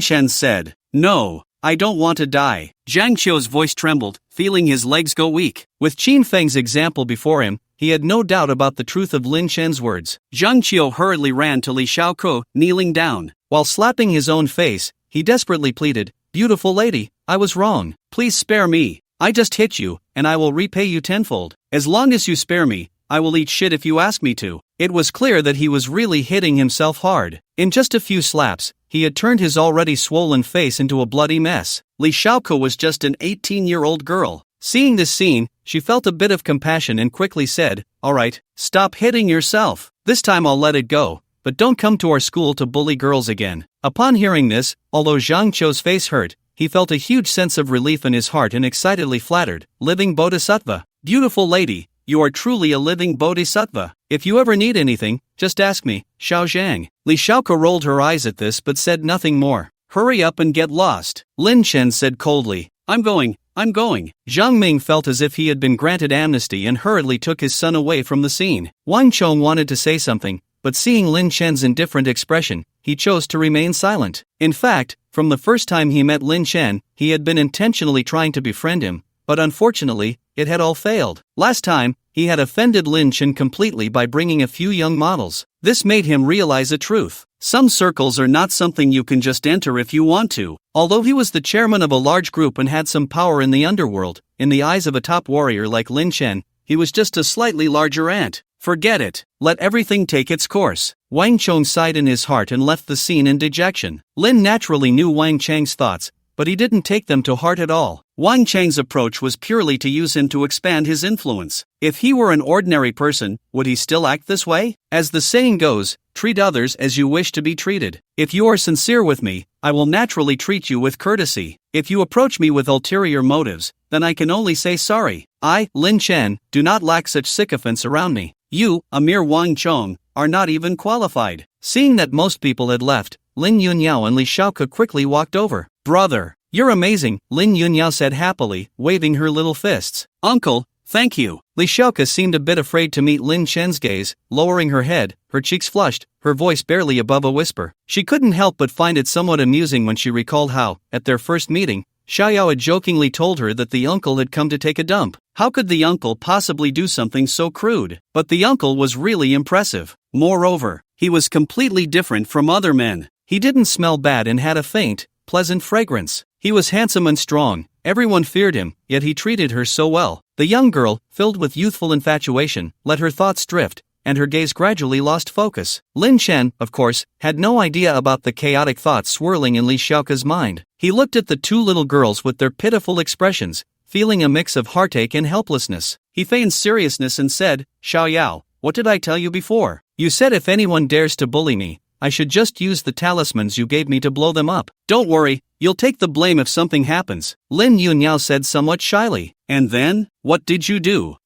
B: Chen said, No, I don't want to die. Zhang Qiu's voice trembled, feeling his legs go weak. With Qin Feng's example before him, he had no doubt about the truth of Lin Chen's words. Zhang Qiu hurriedly ran to Li Xiaoku, kneeling down. While slapping his own face, he desperately pleaded, Beautiful lady, I was wrong. Please spare me. I just hit you, and I will repay you tenfold. As long as you spare me, I will eat shit if you ask me to. It was clear that he was really hitting himself hard. In just a few slaps, he had turned his already swollen face into a bloody mess. Li Xiaoku was just an 18-year-old girl. Seeing this scene, she felt a bit of compassion and quickly said, Alright, stop hitting yourself. This time I'll let it go, but don't come to our school to bully girls again. Upon hearing this, although Zhang Chou's face hurt, he felt a huge sense of relief in his heart and excitedly flattered, "Living Bodhisattva. Beautiful lady, you are truly a living Bodhisattva. If you ever need anything, just ask me, Xiao Zhang." Li Xiaoke rolled her eyes at this but said nothing more. "Hurry up and get lost," Lin Chen said coldly. I'm going. Zhang Ming felt as if he had been granted amnesty and hurriedly took his son away from the scene. Wang Chong wanted to say something, but seeing Lin Chen's indifferent expression, he chose to remain silent. In fact, from the first time he met Lin Chen, he had been intentionally trying to befriend him, but unfortunately, it had all failed. Last time, he had offended Lin Chen completely by bringing a few young models. This made him realize a truth. Some circles are not something you can just enter if you want to. Although he was the chairman of a large group and had some power in the underworld, in the eyes of a top warrior like Lin Chen, he was just a slightly larger ant. Forget it. Let everything take its course. Wang Chong sighed in his heart and left the scene in dejection. Lin naturally knew Wang Chang's thoughts, but he didn't take them to heart at all. Wang Chang's approach was purely to use him to expand his influence. If he were an ordinary person, would he still act this way? As the saying goes, treat others as you wish to be treated. If you are sincere with me, I will naturally treat you with courtesy. If you approach me with ulterior motives, then I can only say sorry. I, Lin Chen, do not lack such sycophants around me. You, a mere Wang Chong, are not even qualified. Seeing that most people had left, Lin Yunyao and Li Xiaoke quickly walked over. Brother, you're amazing, Lin Yunyao said happily, waving her little fists. Uncle, thank you. Li Xiaoke seemed a bit afraid to meet Lin Chen's gaze, lowering her head, her cheeks flushed, her voice barely above a whisper. She couldn't help but find it somewhat amusing when she recalled how, at their first meeting, Xiaoyao had jokingly told her that the uncle had come to take a dump. How could the uncle possibly do something so crude? But the uncle was really impressive. Moreover, he was completely different from other men. He didn't smell bad and had a faint, pleasant fragrance. He was handsome and strong. Everyone feared him, yet he treated her so well. The young girl, filled with youthful infatuation, let her thoughts drift, and her gaze gradually lost focus. Lin Chen, of course, had no idea about the chaotic thoughts swirling in Li Xiaoke's mind. He looked at the two little girls with their pitiful expressions, feeling a mix of heartache and helplessness. He feigned seriousness and said, Xiaoyao, what did I tell you before? You said if anyone dares to bully me, I should just use the talismans you gave me to blow them up. Don't worry, you'll take the blame if something happens, Lin Yunyao said somewhat shyly. And then, what did you do?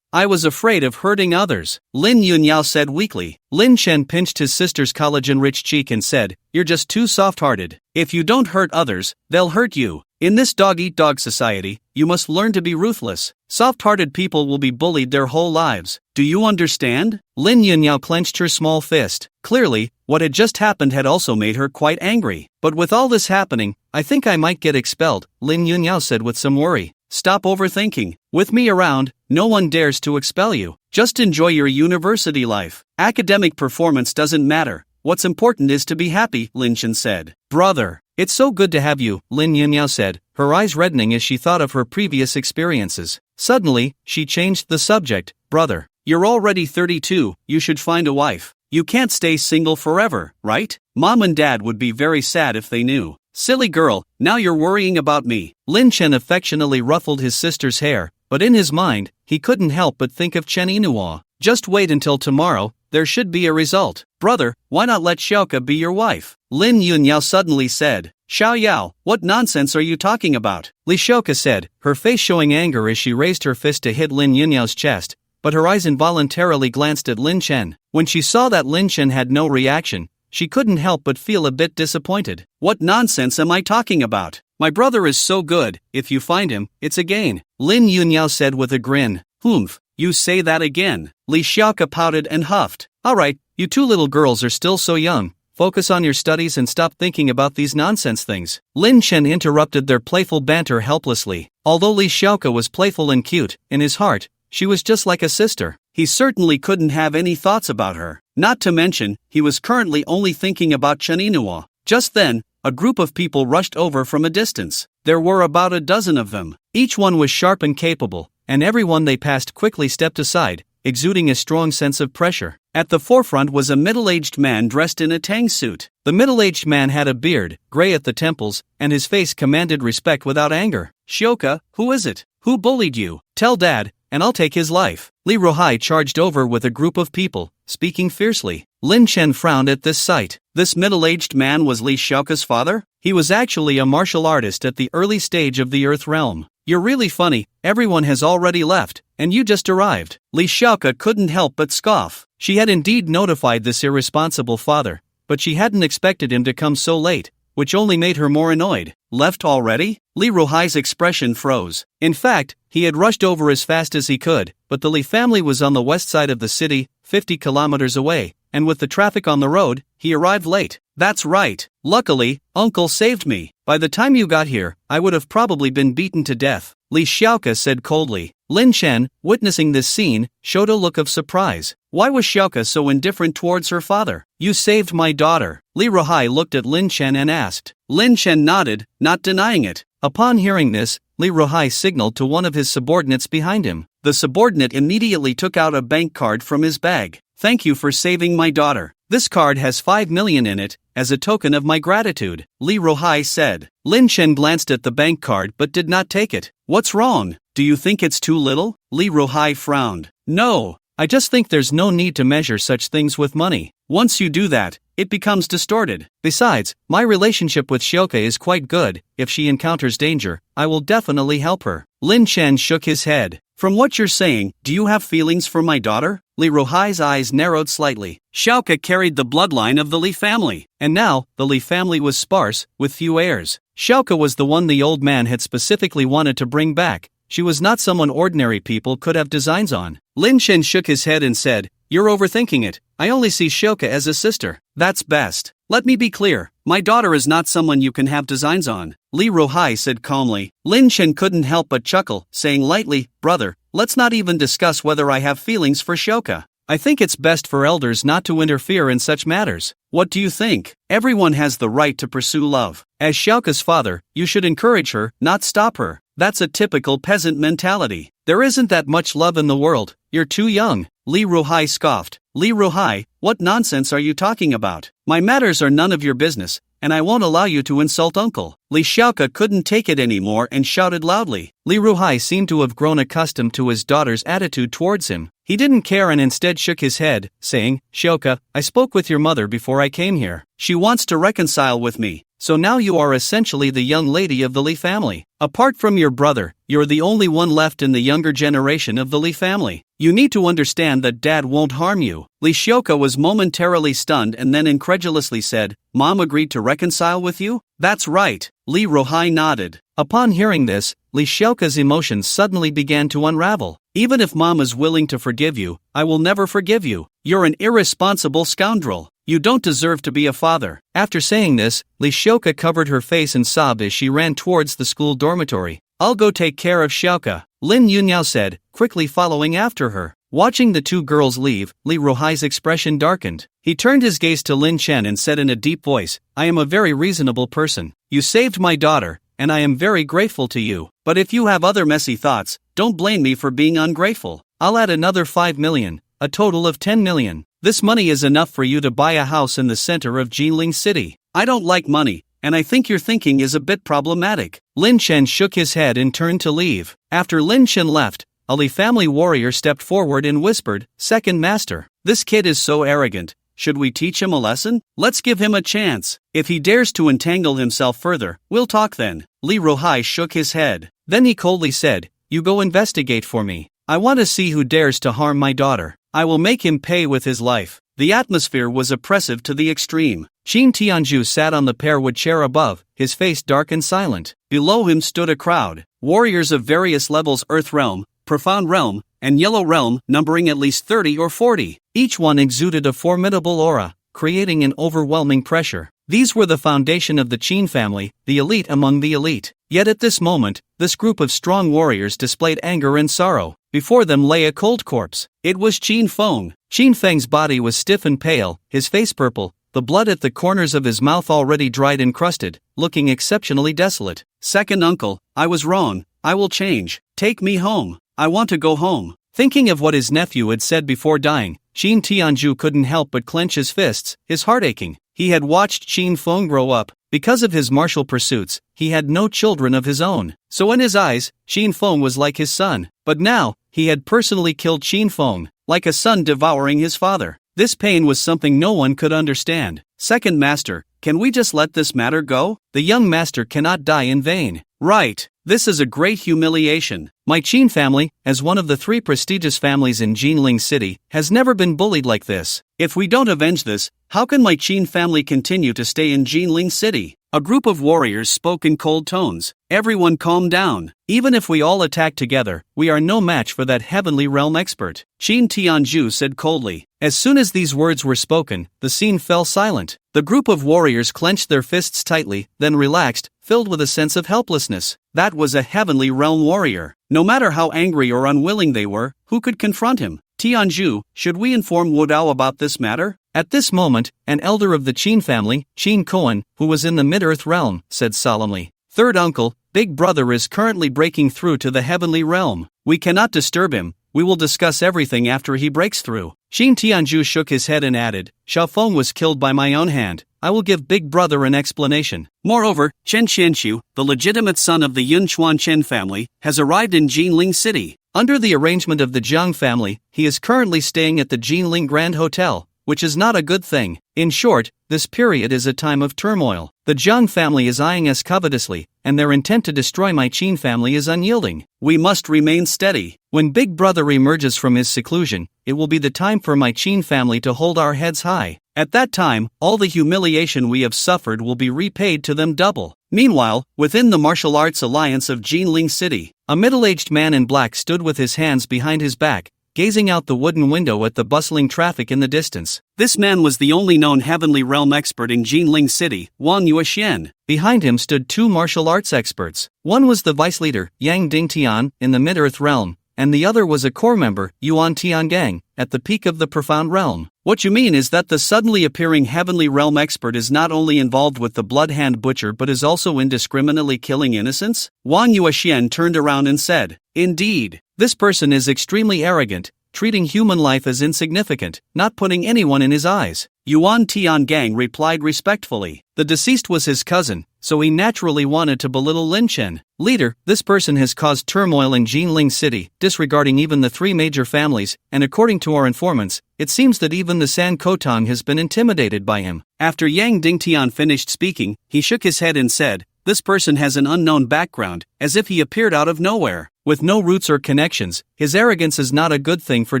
B: I was afraid of hurting others, Lin Yunyao said weakly. Lin Chen pinched his sister's collagen-rich cheek and said, You're just too soft-hearted. If you don't hurt others, they'll hurt you. In this dog-eat-dog society, you must learn to be ruthless. Soft-hearted people will be bullied their whole lives. Do you understand? Lin Yunyao clenched her small fist. Clearly, what had just happened had also made her quite angry. But with all this happening, I think I might get expelled, Lin Yunyao said with some worry. Stop overthinking. With me around, no one dares to expel you. Just enjoy your university life. Academic performance doesn't matter. What's important is to be happy, Lin Chen said. Brother, it's so good to have you, Lin Yunyao said, her eyes reddening as she thought of her previous experiences. Suddenly, she changed the subject. Brother, you're already 32, you should find a wife. You can't stay single forever, right? Mom and Dad would be very sad if they knew. Silly girl, now you're worrying about me. Lin Chen affectionately ruffled his sister's hair, but in his mind, he couldn't help but think of Chen Yinhua. Just wait until tomorrow, there should be a result. Brother, why not let Xiaoke be your wife? Lin Yunyao suddenly said. Xiaoyao, what nonsense are you talking about? Li Xiaoke said, her face showing anger as she raised her fist to hit Lin Yunyao's chest, but her eyes involuntarily glanced at Lin Chen. When she saw that Lin Chen had no reaction, she couldn't help but feel a bit disappointed. What nonsense am I talking about? My brother is so good, if you find him, it's a gain, Lin Yunyao said with a grin. Humph, you say that again. Li Xiaoke pouted and huffed. Alright, you two little girls are still so young. Focus on your studies and stop thinking about these nonsense things. Lin Chen interrupted their playful banter helplessly. Although Li Xiaoke was playful and cute, in his heart, she was just like a sister. He certainly couldn't have any thoughts about her. Not to mention, he was currently only thinking about Chen Yinhua. Just then, a group of people rushed over from a distance. There were about a dozen of them. Each one was sharp and capable, and everyone they passed quickly stepped aside, exuding a strong sense of pressure. At the forefront was a middle-aged man dressed in a Tang suit. The middle-aged man had a beard, gray at the temples, and his face commanded respect without anger. Xiaoke, who is it? Who bullied you? Tell Dad, and I'll take his life. Li Ruhai charged over with a group of people, speaking fiercely. Lin Chen frowned at this sight. This middle-aged man was Li Xiaoka's father? He was actually a martial artist at the early stage of the Earth realm. You're really funny, everyone has already left, and you just arrived. Li Xiaoka couldn't help but scoff. She had indeed notified this irresponsible father, but she hadn't expected him to come so late, which only made her more annoyed. Left already? Li Ruhai's expression froze. In fact, he had rushed over as fast as he could, but the Li family was on the west side of the city, 50 kilometers away, and with the traffic on the road, he arrived late. That's right. Luckily, Uncle saved me. By the time you got here, I would have probably been beaten to death, Li Xiaoka said coldly. Lin Chen, witnessing this scene, showed a look of surprise. Why was Xiaoka so indifferent towards her father? You saved my daughter. Li Ruhai looked at Lin Chen and asked. Lin Chen nodded, not denying it. Upon hearing this, Li Ruhai signaled to one of his subordinates behind him. The subordinate immediately took out a bank card from his bag. Thank you for saving my daughter. This card has 5 million in it, as a token of my gratitude, Li Ruhai said. Lin Chen glanced at the bank card but did not take it. What's wrong? Do you think it's too little? Li Ruhai frowned. No, I just think there's no need to measure such things with money. Once you do that, it becomes distorted. Besides, my relationship with Xiaoka is quite good. If she encounters danger, I will definitely help her. Lin Chen shook his head. From what you're saying, do you have feelings for my daughter? Li Ruhai's eyes narrowed slightly. Xiaoka carried the bloodline of the Li family, and now, the Li family was sparse, with few heirs. Xiaoka was the one the old man had specifically wanted to bring back. She was not someone ordinary people could have designs on. Lin Chen shook his head and said, You're overthinking it. I only see Xiaoka as a sister. That's best. Let me be clear, my daughter is not someone you can have designs on, Li Ruhai said calmly. Lin Chen couldn't help but chuckle, saying lightly, Brother, let's not even discuss whether I have feelings for Xiaoka. I think it's best for elders not to interfere in such matters. What do you think? Everyone has the right to pursue love. As Xiaoka's father, you should encourage her, not stop her. That's a typical peasant mentality. There isn't that much love in the world. You're too young, Li Ruhai scoffed. Li Ruhai, what nonsense are you talking about? My matters are none of your business, and I won't allow you to insult Uncle. Li Xiaoka couldn't take it anymore and shouted loudly. Li Ruhai seemed to have grown accustomed to his daughter's attitude towards him. He didn't care and instead shook his head, saying, Xiaoka, I spoke with your mother before I came here. She wants to reconcile with me. So now you are essentially the young lady of the Li family. Apart from your brother, you're the only one left in the younger generation of the Li family. You need to understand that Dad won't harm you. Li Xiaoka was momentarily stunned and then incredulously said, Mom agreed to reconcile with you? That's right, Li Ruhai nodded. Upon hearing this, Li Xiaoka's emotions suddenly began to unravel. Even if Mom is willing to forgive you, I will never forgive you. You're an irresponsible scoundrel. You don't deserve to be a father. After saying this, Li Xiaoka covered her face and sobbed as she ran towards the school dormitory. I'll go take care of Xiaoka, Lin Yunyao said, quickly following after her. Watching the two girls leave, Li Ruhai's expression darkened. He turned his gaze to Lin Chen and said in a deep voice, I am a very reasonable person. You saved my daughter, and I am very grateful to you. But if you have other messy thoughts, don't blame me for being ungrateful. I'll add another 5 million, a total of 10 million. This money is enough for you to buy a house in the center of Jinling City. I don't like money, and I think your thinking is a bit problematic. Lin Chen shook his head and turned to leave. After Lin Chen left, a Li family warrior stepped forward and whispered, Second Master, this kid is so arrogant. Should we teach him a lesson? Let's give him a chance. If he dares to entangle himself further, we'll talk then. Li Ruhai shook his head. Then he coldly said, You go investigate for me. I want to see who dares to harm my daughter. I will make him pay with his life. The atmosphere was oppressive to the extreme. Qin Tianzhu sat on the pearwood chair above, his face dark and silent. Below him stood a crowd, warriors of various levels: Earth Realm, Profound Realm, and Yellow Realm, numbering at least 30 or 40. Each one exuded a formidable aura, creating an overwhelming pressure. These were the foundation of the Qin family, the elite among the elite. Yet at this moment, this group of strong warriors displayed anger and sorrow. Before them lay a cold corpse. It was Qin Feng. Qin Feng's body was stiff and pale, his face purple, the blood at the corners of his mouth already dried and crusted, looking exceptionally desolate. Second uncle, I was wrong. I will change. Take me home. I want to go home. Thinking of what his nephew had said before dying, Qin Tianzhu couldn't help but clench his fists, his heart aching. He had watched Qin Feng grow up. Because of his martial pursuits, he had no children of his own. So in his eyes, Qin Feng was like his son. But now, he had personally killed Qin Feng, like a son devouring his father. This pain was something no one could understand. Second master, can we just let this matter go? The young master cannot die in vain. Right. This is a great humiliation. My Qin family, as one of the 3 prestigious families in Jinling City, has never been bullied like this. If we don't avenge this, how can my Qin family continue to stay in Jinling City? A group of warriors spoke in cold tones. Everyone calm down. Even if we all attack together, we are no match for that heavenly realm expert, Qin Tianju said coldly. As soon as these words were spoken, the scene fell silent. The group of warriors clenched their fists tightly, then relaxed, filled with a sense of helplessness. That was a heavenly realm warrior. No matter how angry or unwilling they were, who could confront him? Tianju, should we inform Wu Dao about this matter? At this moment, an elder of the Qin family, Qin Koan, who was in the mid-earth realm, said solemnly, "Third uncle, Big Brother is currently breaking through to the heavenly realm. We cannot disturb him. We will discuss everything after he breaks through." Qin Tianju shook his head and added, "Xiaofeng was killed by my own hand. I will give Big Brother an explanation. Moreover, Chen Qianxiu, the legitimate son of the Yunchuan Chen family, has arrived in Jinling City. Under the arrangement of the Jiang family, he is currently staying at the Jinling Grand Hotel, which is not a good thing. In short, this period is a time of turmoil. The Jiang family is eyeing us covetously, and their intent to destroy my Qin family is unyielding. We must remain steady. When Big Brother emerges from his seclusion, it will be the time for my Qin family to hold our heads high. At that time, all the humiliation we have suffered will be repaid to them double." Meanwhile, within the martial arts alliance of Jinling City, a middle-aged man in black stood with his hands behind his back, gazing out the wooden window at the bustling traffic in the distance. This man was the only known heavenly realm expert in Jinling City, Wang Yuexian. Behind him stood 2 martial arts experts. One was the vice leader, Yang Dingtian, in the mid-earth realm, and the other was a core member, Yuan Tiangang, at the peak of the profound realm. What you mean is that the suddenly appearing heavenly realm expert is not only involved with the blood hand butcher but is also indiscriminately killing innocents? Wang Yuexian turned around and said, "Indeed, this person is extremely arrogant, treating human life as insignificant, not putting anyone in his eyes." Yuan Tiangang replied respectfully. The deceased was his cousin, so he naturally wanted to belittle Lin Chen. "Leader, this person has caused turmoil in Jinling City, disregarding even the 3 major families, and according to our informants, it seems that even the San Kotang has been intimidated by him." After Yang Dingtian finished speaking, he shook his head and said, "This person has an unknown background, as if he appeared out of nowhere. With no roots or connections, his arrogance is not a good thing for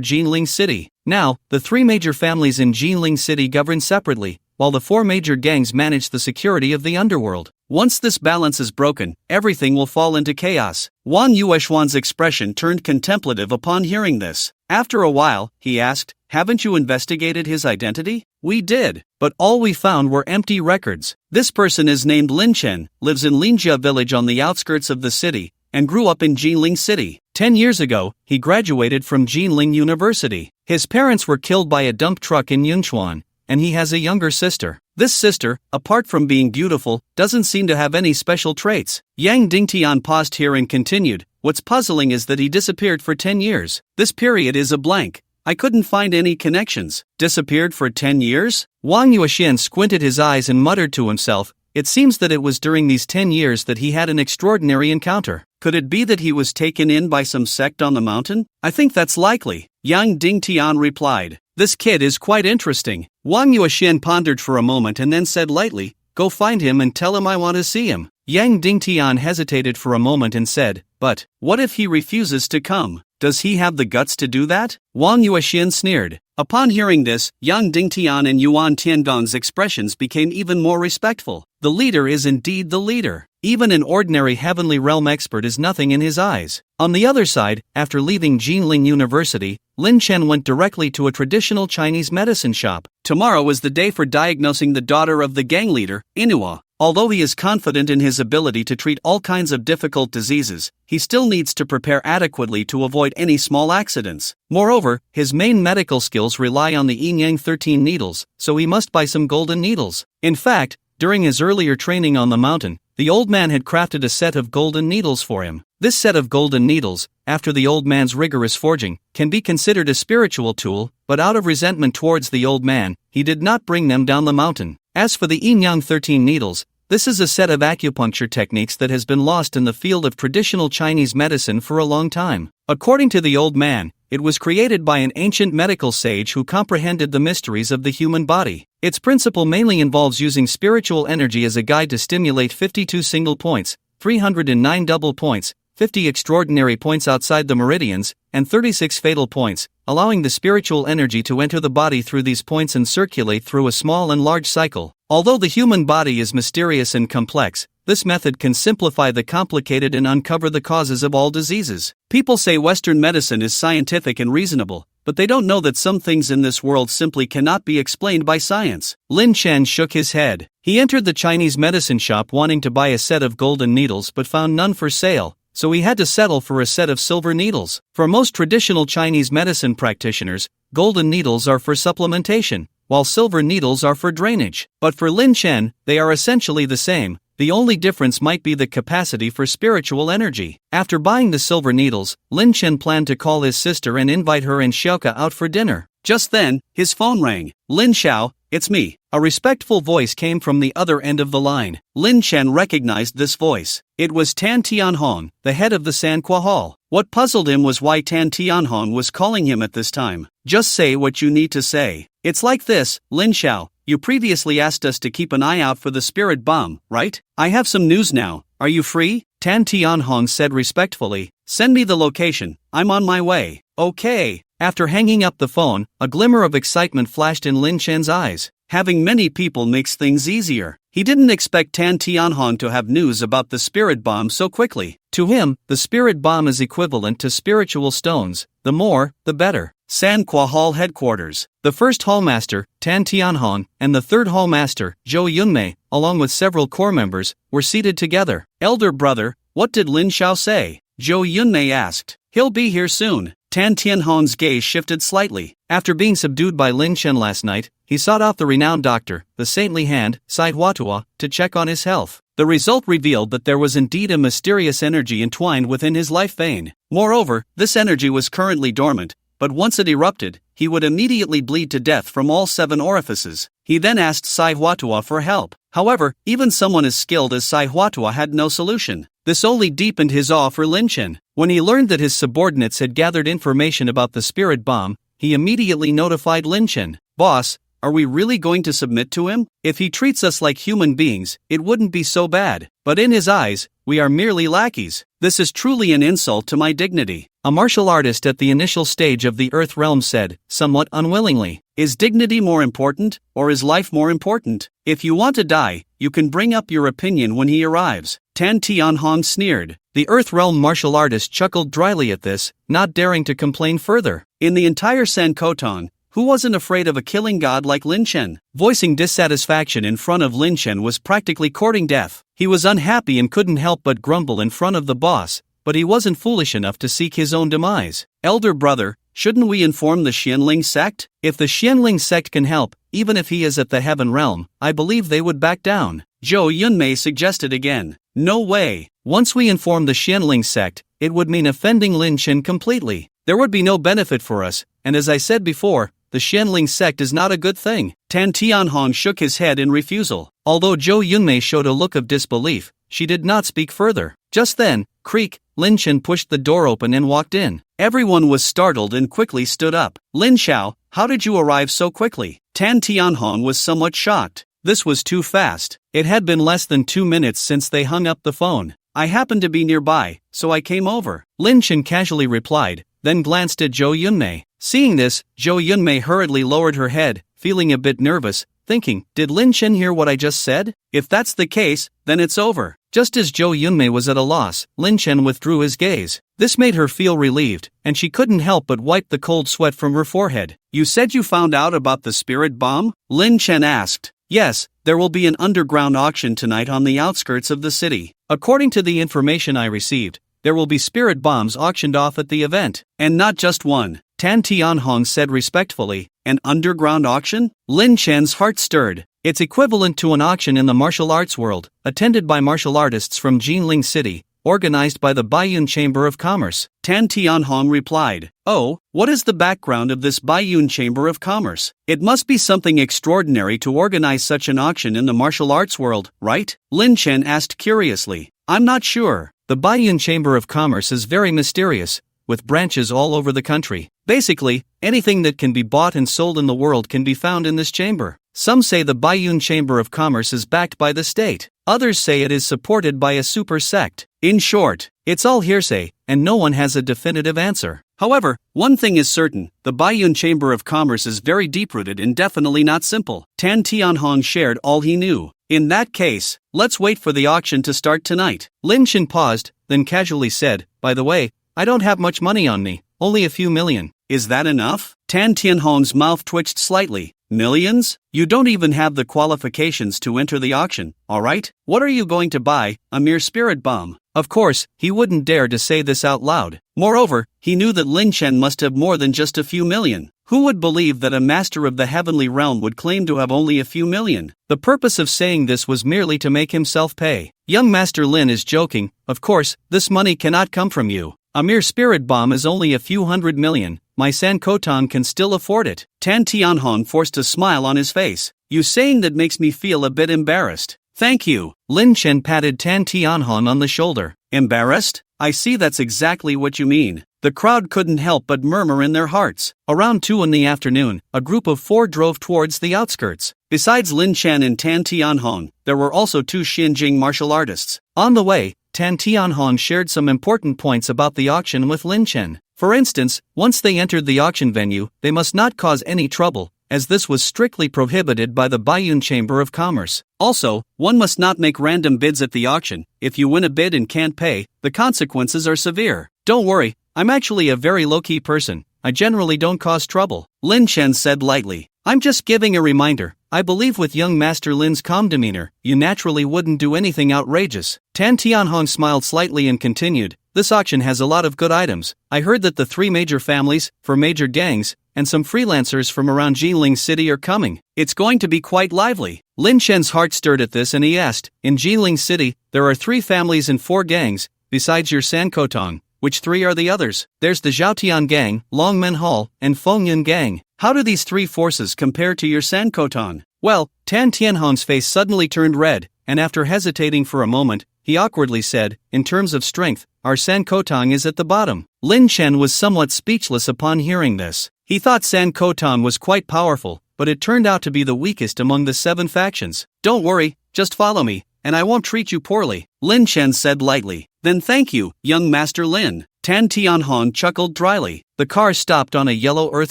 B: Jinling City." Now, the 3 major families in Jinling City govern separately, while the 4 major gangs manage the security of the underworld. Once this balance is broken, everything will fall into chaos. Wang Yuexian's expression turned contemplative upon hearing this. After a while, he asked, "Haven't you investigated his identity?" "We did, but all we found were empty records. This person is named Lin Chen, lives in Linjia village on the outskirts of the city, and grew up in Jinling City. 10 years ago, he graduated from Jinling University. His parents were killed by a dump truck in Yunchuan, and he has a younger sister. This sister, apart from being beautiful, doesn't seem to have any special traits." Yang Dingtian paused here and continued, "What's puzzling is that he disappeared for 10 years. This period is a blank. I couldn't find any connections." "Disappeared for 10 years? Wang Yuexian squinted his eyes and muttered to himself, "It seems that it was during these 10 years that he had an extraordinary encounter. Could it be that he was taken in by some sect on the mountain?" "I think that's likely," Yang Dingtian replied. "This kid is quite interesting." Wang Yuexian pondered for a moment and then said lightly, "Go find him and tell him I want to see him." Yang Dingtian hesitated for a moment and said, "But, what if he refuses to come? Does he have the guts to do that?" Wang Yuexian sneered. Upon hearing this, Yang Dingtian and Yuan Tiangong's expressions became even more respectful. The leader is indeed the leader. Even an ordinary heavenly realm expert is nothing in his eyes. On the other side, after leaving Jinling University, Lin Chen went directly to a traditional Chinese medicine shop. Tomorrow is the day for diagnosing the daughter of the gang leader, Inua. Although he is confident in his ability to treat all kinds of difficult diseases, he still needs to prepare adequately to avoid any small accidents. Moreover, his main medical skills rely on the Yin-Yang 13 needles, so he must buy some golden needles. In fact, during his earlier training on the mountain, the old man had crafted a set of golden needles for him. This set of golden needles, after the old man's rigorous forging, can be considered a spiritual tool, but out of resentment towards the old man, he did not bring them down the mountain. As for the Yin-Yang 13 needles, this is a set of acupuncture techniques that has been lost in the field of traditional Chinese medicine for a long time. According to the old man, It was created by an ancient medical sage who comprehended the mysteries of the human body. Its principle mainly involves using spiritual energy as a guide to stimulate 52 single points, 309 double points, 50 extraordinary points outside the meridians, and 36 fatal points, allowing the spiritual energy to enter the body through these points and circulate through a small and large cycle. Although the human body is mysterious and complex, this method can simplify the complicated and uncover the causes of all diseases. People say Western medicine is scientific and reasonable, but they don't know that some things in this world simply cannot be explained by science. Lin Chen shook his head. He entered the Chinese medicine shop wanting to buy a set of golden needles but found none for sale, so he had to settle for a set of silver needles. For most traditional Chinese medicine practitioners, golden needles are for supplementation, while silver needles are for drainage. But for Lin Chen, they are essentially the same. The only difference might be the capacity for spiritual energy. After buying the silver needles, Lin Chen planned to call his sister and invite her and Xiaoka out for dinner. Just then, his phone rang. "Lin Xiao, it's me." A respectful voice came from the other end of the line. Lin Chen recognized this voice. It was Tan Tianhong, the head of the Sanhua Hall. What puzzled him was why Tan Tianhong was calling him at this time. "Just say what you need to say. It's like this, Lin Xiao. You previously asked us to keep an eye out for the spirit bomb, right? I have some news now. Are you free?" Tan Tianhong said respectfully. "Send me the location. I'm on my way." "Okay." After hanging up the phone, a glimmer of excitement flashed in Lin Chen's eyes. Having many people makes things easier. He didn't expect Tan Tianhong to have news about the spirit bomb so quickly. To him, the spirit bomb is equivalent to spiritual stones. The more, the better. Sanhua Hall headquarters. The first hallmaster, Tan Tianhong, and the third hallmaster, Zhou Yunmei, along with several core members, were seated together. "Elder brother, what did Lin Xiao say?" Zhou Yunmei asked. "He'll be here soon." Tan Tianhong's gaze shifted slightly. After being subdued by Lin Chen last night, he sought out the renowned doctor, the saintly hand, Sai Huatua, to check on his health. The result revealed that there was indeed a mysterious energy entwined within his life vein. Moreover, this energy was currently dormant, but once it erupted, he would immediately bleed to death from all 7 orifices. He then asked Sai Huatua for help. However, even someone as skilled as Sai Huatua had no solution. This only deepened his awe for Lin Chen. When he learned that his subordinates had gathered information about the spirit bomb, he immediately notified Lin Chen. "Boss, are we really going to submit to him? If he treats us like human beings, it wouldn't be so bad. But in his eyes, we are merely lackeys. This is truly an insult to my dignity." A martial artist at the initial stage of the Earth realm said, somewhat unwillingly, "Is dignity more important, or is life more important? If you want to die, you can bring up your opinion when he arrives." Tan Tianhong sneered. The Earth realm martial artist chuckled dryly at this, not daring to complain further. In the entire Sankotan, who wasn't afraid of a killing god like Lin Chen? Voicing dissatisfaction in front of Lin Chen was practically courting death. He was unhappy and couldn't help but grumble in front of the boss, but he wasn't foolish enough to seek his own demise. "Elder brother, shouldn't we inform the Xianling sect? If the Xianling sect can help, even if he is at the heaven realm, I believe they would back down," Zhou Yunmei suggested again. "No way. Once we inform the Xianling sect, it would mean offending Lin Chen completely. There would be no benefit for us, and as I said before, the Xianling sect is not a good thing." Tan Tianhong shook his head in refusal. Although Zhou Yunmei showed a look of disbelief, she did not speak further. Just then, creak, Lin Chen pushed the door open and walked in. Everyone was startled and quickly stood up. "Lin Xiao, how did you arrive so quickly?" Tan Tianhong was somewhat shocked. This was too fast. It had been less than 2 minutes since they hung up the phone. "I happened to be nearby, so I came over," Lin Chen casually replied, then glanced at Zhou Yunmei. Seeing this, Zhou Yunmei hurriedly lowered her head, feeling a bit nervous, thinking, "Did Lin Chen hear what I just said? If that's the case, then it's over." Just as Zhou Yunmei was at a loss, Lin Chen withdrew his gaze. This made her feel relieved, and she couldn't help but wipe the cold sweat from her forehead. "You said you found out about the spirit bomb?" Lin Chen asked. "Yes, there will be an underground auction tonight on the outskirts of the city. According to the information I received, there will be spirit bombs auctioned off at the event. And not just one," Tan Tianhong said respectfully. "An underground auction?" Lin Chen's heart stirred. It's equivalent to an auction in the martial arts world, attended by martial artists from Jinling City, organized by the Baiyun Chamber of Commerce. Tan Tianhong replied, "Oh, what is the background of this Baiyun Chamber of Commerce? It must be something extraordinary to organize such an auction in the martial arts world, right?" Lin Chen asked curiously. "I'm not sure. The Baiyun Chamber of Commerce is very mysterious, with branches all over the country. Basically, anything that can be bought and sold in the world can be found in this chamber. Some say the Baiyun Chamber of Commerce is backed by the state. Others say it is supported by a super sect. In short, it's all hearsay, and no one has a definitive answer. However, one thing is certain, the Baiyun Chamber of Commerce is very deep-rooted and definitely not simple. Tan Tianhong shared all he knew. In that case, let's wait for the auction to start tonight. Lin Chen paused, then casually said, by the way, I don't have much money on me, only a few million. Is that enough? Tan Tianhong's mouth twitched slightly. Millions? You don't even have the qualifications to enter the auction, alright? What are you going to buy? A mere spirit bomb. Of course, he wouldn't dare to say this out loud. Moreover, he knew that Lin Chen must have more than just a few million. Who would believe that a master of the heavenly realm would claim to have only a few million? The purpose of saying this was merely to make himself pay. Young Master Lin is joking, of course, this money cannot come from you. A mere spirit bomb is only a few hundred million. My Sankotan can still afford it. Tan Tianhong forced a smile on his face. You saying that makes me feel a bit embarrassed. Thank you. Lin Chen patted Tan Tianhong on the shoulder. Embarrassed? I see that's exactly what you mean. The crowd couldn't help but murmur in their hearts. Around 2 in the afternoon, a group of 4 drove towards the outskirts. Besides Lin Chen and Tan Tianhong, there were also 2 Xinjing martial artists. On the way, Tan Tianhong shared some important points about the auction with Lin Chen. For instance, once they entered the auction venue, they must not cause any trouble, as this was strictly prohibited by the Baiyun Chamber of Commerce. Also, one must not make random bids at the auction. If you win a bid and can't pay, the consequences are severe. Don't worry, I'm actually a very low-key person. I generally don't cause trouble, Lin Chen said lightly. I'm just giving a reminder. I believe with young Master Lin's calm demeanor, you naturally wouldn't do anything outrageous. Tan Tianhong smiled slightly and continued, this auction has a lot of good items. I heard that the 3 major families, 4 major gangs, and some freelancers from around Jiling City are coming. It's going to be quite lively. Lin Chen's heart stirred at this and he asked, in Jiling City, there are 3 families and 4 gangs, besides your Sankotong. Which 3 are the others? There's the Zhaotian Gang, Longmen Hall, and Fengyun Gang. How do these 3 forces compare to your Sankotan? Well, Tan Tianhong's face suddenly turned red, and after hesitating for a moment, he awkwardly said, in terms of strength, our Sankotang is at the bottom. Lin Chen was somewhat speechless upon hearing this. He thought Sankotang was quite powerful, but it turned out to be the weakest among the 7 factions. Don't worry, just follow me, and I won't treat you poorly, Lin Chen said lightly. Then thank you, young Master Lin. Tan Tianhong chuckled dryly. The car stopped on a yellow earth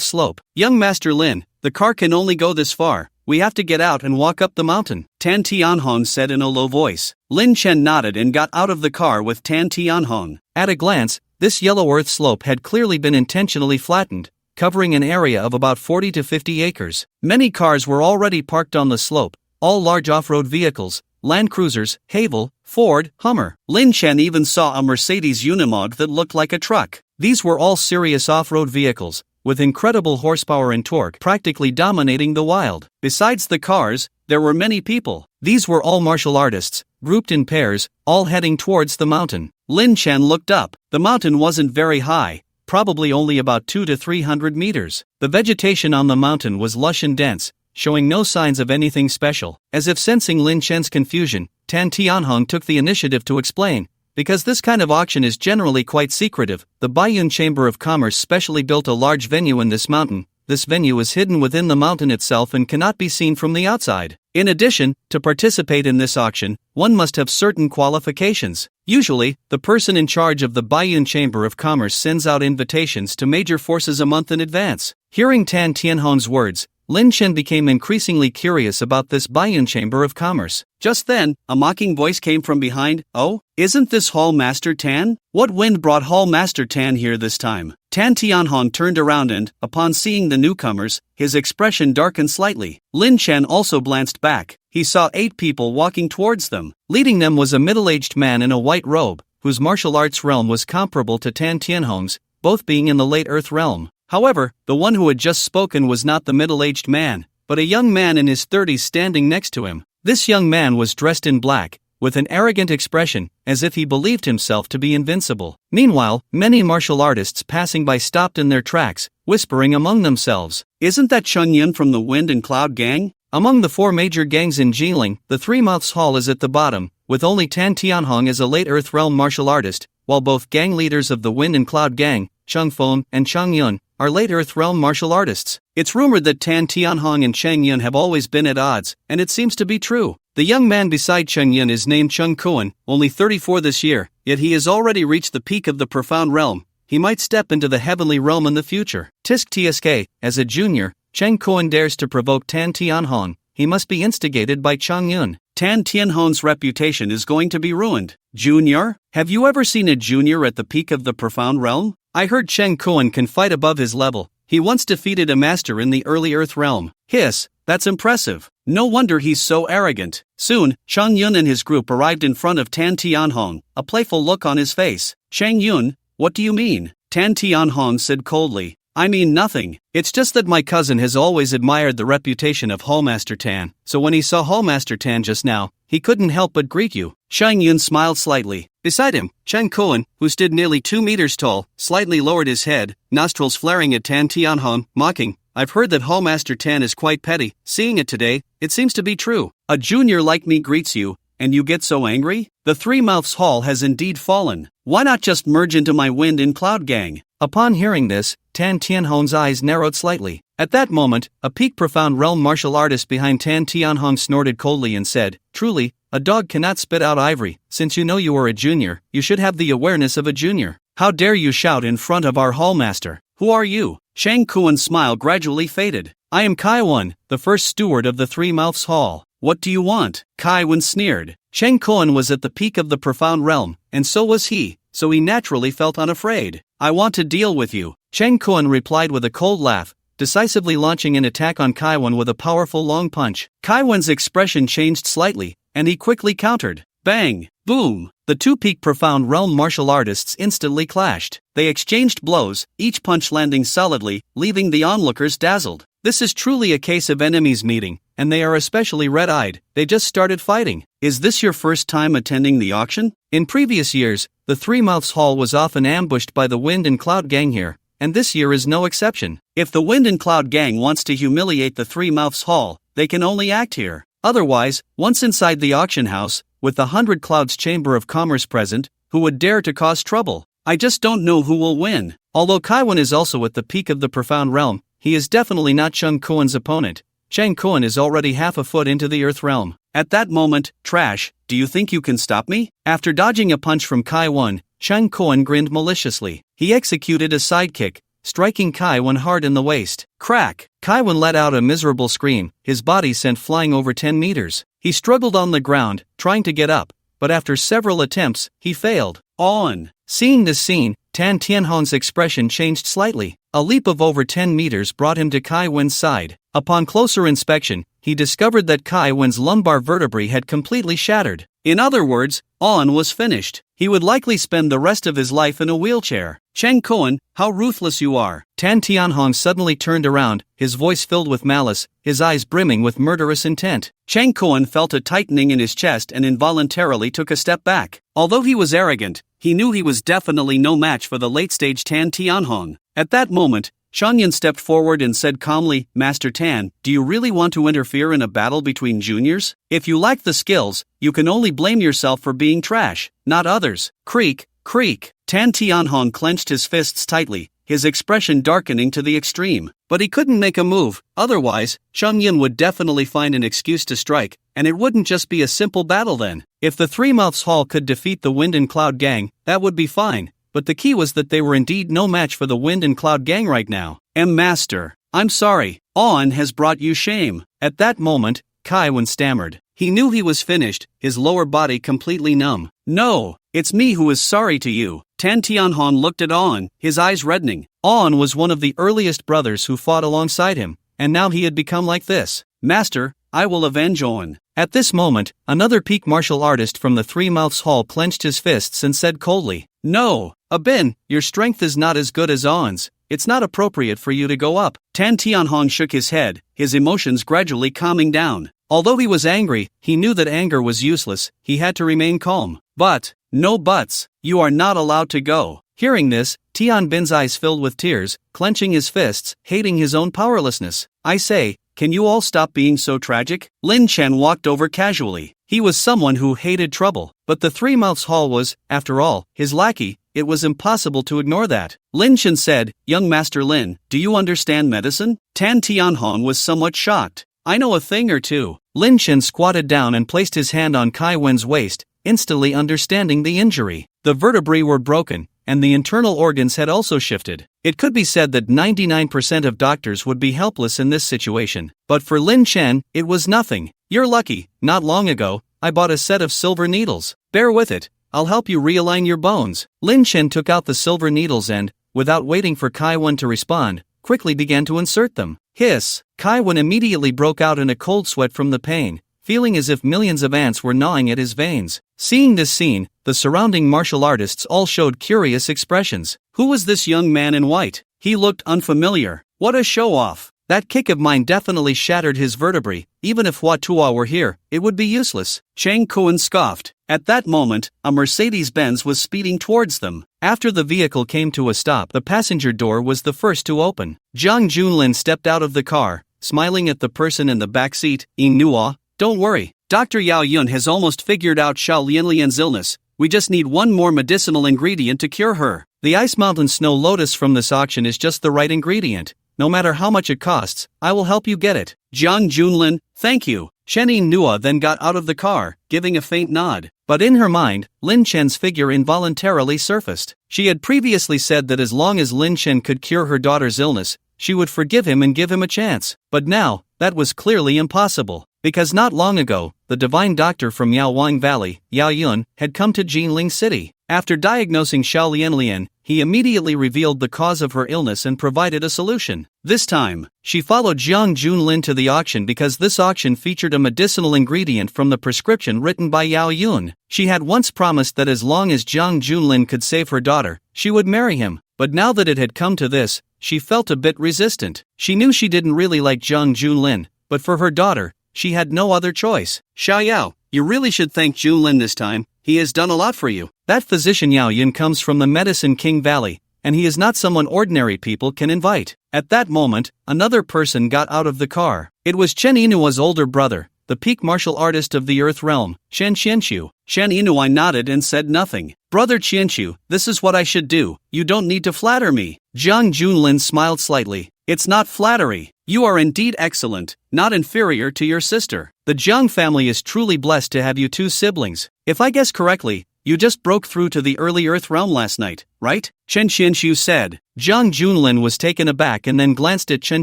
B: slope. Young Master Lin, the car can only go this far. We have to get out and walk up the mountain, Tan Tianhong said in a low voice. Lin Chen nodded and got out of the car with Tan Tianhong. At a glance, this yellow earth slope had clearly been intentionally flattened, covering an area of about 40 to 50 acres. Many cars were already parked on the slope, all large off-road vehicles, Land Cruisers, Haval, Ford, Hummer. Lin Chen even saw a Mercedes Unimog that looked like a truck. These were all serious off-road vehicles, with incredible horsepower and torque practically dominating the wild. Besides the cars, there were many people. These were all martial artists, grouped in pairs, all heading towards the mountain. Lin Chen looked up. The mountain wasn't very high, probably only about 200 to 300 meters. The vegetation on the mountain was lush and dense, showing no signs of anything special. As if sensing Lin Chen's confusion, Tan Tianhong took the initiative to explain, because this kind of auction is generally quite secretive, the Baiyun Chamber of Commerce specially built a large venue in this mountain. This venue is hidden within the mountain itself and cannot be seen from the outside. In addition, to participate in this auction, one must have certain qualifications. Usually, the person in charge of the Baiyun Chamber of Commerce sends out invitations to major forces a month in advance. Hearing Tan Tianhong's words, Lin Chen became increasingly curious about this Baiyun Chamber of Commerce. Just then, a mocking voice came from behind. Oh, isn't this Hall Master Tan? What wind brought Hall Master Tan here this time? Tan Tianhong turned around and, upon seeing the newcomers, his expression darkened slightly. Lin Chen also glanced back. He saw 8 people walking towards them. Leading them was a middle-aged man in a white robe, whose martial arts realm was comparable to Tan Tianhong's, both being in the late Earth realm. However, the one who had just spoken was not the middle-aged man, but a young man in his 30s standing next to him. This young man was dressed in black, with an arrogant expression, as if he believed himself to be invincible. Meanwhile, many martial artists passing by stopped in their tracks, whispering among themselves, "Isn't that Chun Yun from the Wind and Cloud Gang?" Among the 4 major gangs in Jiling, the Three Mouths Hall is at the bottom, with only Tan Tianhong as a late Earth realm martial artist, while both gang leaders of the Wind and Cloud Gang, Chung Feng and Chung Yun, are late Earth Realm martial artists. It's rumored that Tan Tianhong and Cheng Yun have always been at odds, and it seems to be true. The young man beside Cheng Yun is named Chung Kuan, only 34 this year, yet he has already reached the peak of the profound realm. He might step into the heavenly realm in the future. Tisk Tsk, as a junior, Cheng Kuan dares to provoke Tan Tianhong. He must be instigated by Cheng Yun. Tan Tianhong's reputation is going to be ruined. Junior? Have you ever seen a junior at the peak of the profound realm? I heard Cheng Kuan can fight above his level. He once defeated a master in the early Earth realm. Hiss, that's impressive. No wonder he's so arrogant. Soon, Cheng Yun and his group arrived in front of Tan Tianhong, a playful look on his face. Cheng Yun, what do you mean? Tan Tianhong said coldly. I mean nothing. It's just that my cousin has always admired the reputation of Hallmaster Tan, so when he saw Hallmaster Tan just now, he couldn't help but greet you. Cheng Yun smiled slightly. Beside him, Cheng Kuan, who stood nearly 2 meters tall, slightly lowered his head, nostrils flaring at Tan Tianhong, mocking. I've heard that Hallmaster Tan is quite petty. Seeing it today, it seems to be true. A junior like me greets you, and you get so angry? The Three Mouths Hall has indeed fallen. Why not just merge into my Wind and Cloud gang? Upon hearing this, Tan Tianhong's eyes narrowed slightly. At that moment, a peak profound realm martial artist behind Tan Tianhong snorted coldly and said, Truly, a dog cannot spit out ivory. Since you know you are a junior, you should have the awareness of a junior. How dare you shout in front of our hallmaster? Who are you? Cheng Kuan's smile gradually faded. I am Kaiwan, the first steward of the Three Mouths Hall. What do you want? Kaiwan sneered. Cheng Kuan was at the peak of the profound realm, and so was he, so he naturally felt unafraid. I want to deal with you. Cheng Kuan replied with a cold laugh, decisively launching an attack on Kaiwan with a powerful long punch. Kaiwan's expression changed slightly, and he quickly countered. Bang! Boom! The two peak profound realm martial artists instantly clashed. They exchanged blows, each punch landing solidly, leaving the onlookers dazzled. This is truly a case of enemies meeting, and they are especially red-eyed. They just started fighting. Is this your first time attending the auction? In previous years, the Three Mouths Hall was often ambushed by the Wind and Cloud gang here, and this year is no exception. If the Wind and Cloud gang wants to humiliate the Three Mouths Hall, they can only act here. Otherwise, once inside the auction house, with the 100 Clouds Chamber of Commerce present, who would dare to cause trouble? I just don't know who will win. Although Kaiwan is also at the peak of the profound realm, he is definitely not Cheng Kuan's opponent. Cheng Kuan is already half a foot into the Earth realm. At that moment, Trash, do you think you can stop me? After dodging a punch from Kaiwan, Cheng Kuan grinned maliciously. He executed a sidekick, striking Kaiwan hard in the waist. Crack! Kaiwan let out a miserable scream, his body sent flying over 10 meters. He struggled on the ground, trying to get up, but after several attempts, he failed. On! Seeing this scene, Tan Tianhong's expression changed slightly. A leap of over 10 meters brought him to Kaiwan's side. Upon closer inspection, he discovered that Kaiwan's lumbar vertebrae had completely shattered. In other words, On was finished. He would likely spend the rest of his life in a wheelchair. Cheng Kuan, how ruthless you are. Tan Tianhong suddenly turned around, his voice filled with malice, his eyes brimming with murderous intent. Cheng Kuan felt a tightening in his chest and involuntarily took a step back. Although he was arrogant, he knew he was definitely no match for the late-stage Tan Tianhong. At that moment, Shanyan stepped forward and said calmly, Master Tan, do you really want to interfere in a battle between juniors? If you lack the skills, you can only blame yourself for being trash, not others. Creak, creak. Tan Tianhong clenched his fists tightly, his expression darkening to the extreme. But he couldn't make a move, otherwise, Shanyan would definitely find an excuse to strike, and it wouldn't just be a simple battle then. If the Three Mouths Hall could defeat the Wind and Cloud gang, that would be fine. But the key was that they were indeed no match for the Wind and Cloud gang right now. Master, I'm sorry, On has brought you shame. At that moment, Kaiwan stammered. He knew he was finished, his lower body completely numb. No, it's me who is sorry to you. Tan Tianhong looked at On, his eyes reddening. On was one of the earliest brothers who fought alongside him, and now he had become like this. Master, I will avenge On. At this moment, another peak martial artist from the Three Mouths Hall clenched his fists and said coldly, No, Abin, your strength is not as good as On's. It's not appropriate for you to go up. Tan Tianhong shook his head, his emotions gradually calming down. Although he was angry, he knew that anger was useless, he had to remain calm. But, no buts, you are not allowed to go. Hearing this, Tian Bin's eyes filled with tears, clenching his fists, hating his own powerlessness. I say, can you all stop being so tragic? Lin Chen walked over casually. He was someone who hated trouble, but the Three Mouths Hall was, after all, his lackey, it was impossible to ignore that. Lin Chen said, "Young Master Lin, do you understand medicine?" Tan Tianhong was somewhat shocked. "I know a thing or two." Lin Chen squatted down and placed his hand on Kai Wen's waist, instantly understanding the injury. The vertebrae were broken, and the internal organs had also shifted. It could be said that 99% of doctors would be helpless in this situation. But for Lin Chen, it was nothing. "You're lucky. Not long ago, I bought a set of silver needles. Bear with it. I'll help you realign your bones." Lin Chen took out the silver needles and, without waiting for Kai Wen to respond, quickly began to insert them. Hiss! Kai Wen immediately broke out in a cold sweat from the pain, feeling as if millions of ants were gnawing at his veins. Seeing this scene, the surrounding martial artists all showed curious expressions. Who was this young man in white? He looked unfamiliar. What a show-off! That kick of mine definitely shattered his vertebrae. Even if Hua Tua were here, it would be useless. Chang Kuan scoffed. At that moment, a Mercedes-Benz was speeding towards them. After the vehicle came to a stop, the passenger door was the first to open. Zhang Junlin stepped out of the car, smiling at the person in the back seat. "Ying Nuo, don't worry. Dr. Yao Yun has almost figured out Xiao Lianlian's illness. We just need one more medicinal ingredient to cure her. The Ice Mountain Snow Lotus from this auction is just the right ingredient. No matter how much it costs, I will help you get it." Zhang Junlin, "Thank you." Chen Nuo then got out of the car, giving a faint nod. But in her mind, Lin Chen's figure involuntarily surfaced. She had previously said that as long as Lin Chen could cure her daughter's illness, she would forgive him and give him a chance. But now, that was clearly impossible. Because not long ago, the divine doctor from Yaowang Valley, Yao Yun, had come to Jinling City. After diagnosing Xiao Lianlian, he immediately revealed the cause of her illness and provided a solution. This time, she followed Zhang Junlin to the auction because this auction featured a medicinal ingredient from the prescription written by Yao Yun. She had once promised that as long as Zhang Junlin could save her daughter, she would marry him. But now that it had come to this, she felt a bit resistant. She knew she didn't really like Zhang Junlin, but for her daughter, she had no other choice. "Xiao, you really should thank Junlin this time. He has done a lot for you." That physician Yao Yun comes from the Medicine King Valley, and he is not someone ordinary people can invite. At that moment, another person got out of the car. It was Chen Inua's older brother, the peak martial artist of the Earth Realm, Shen Qianqiu. Chen Inui nodded and said nothing. "Brother Qianqiu, this is what I should do. You don't need to flatter me." Zhang Junlin smiled slightly. "It's not flattery. You are indeed excellent, not inferior to your sister. The Zhang family is truly blessed to have you two siblings. If I guess correctly, you just broke through to the early Earth Realm last night, right?" Chen Qianqiu said. Zhang Junlin was taken aback and then glanced at Chen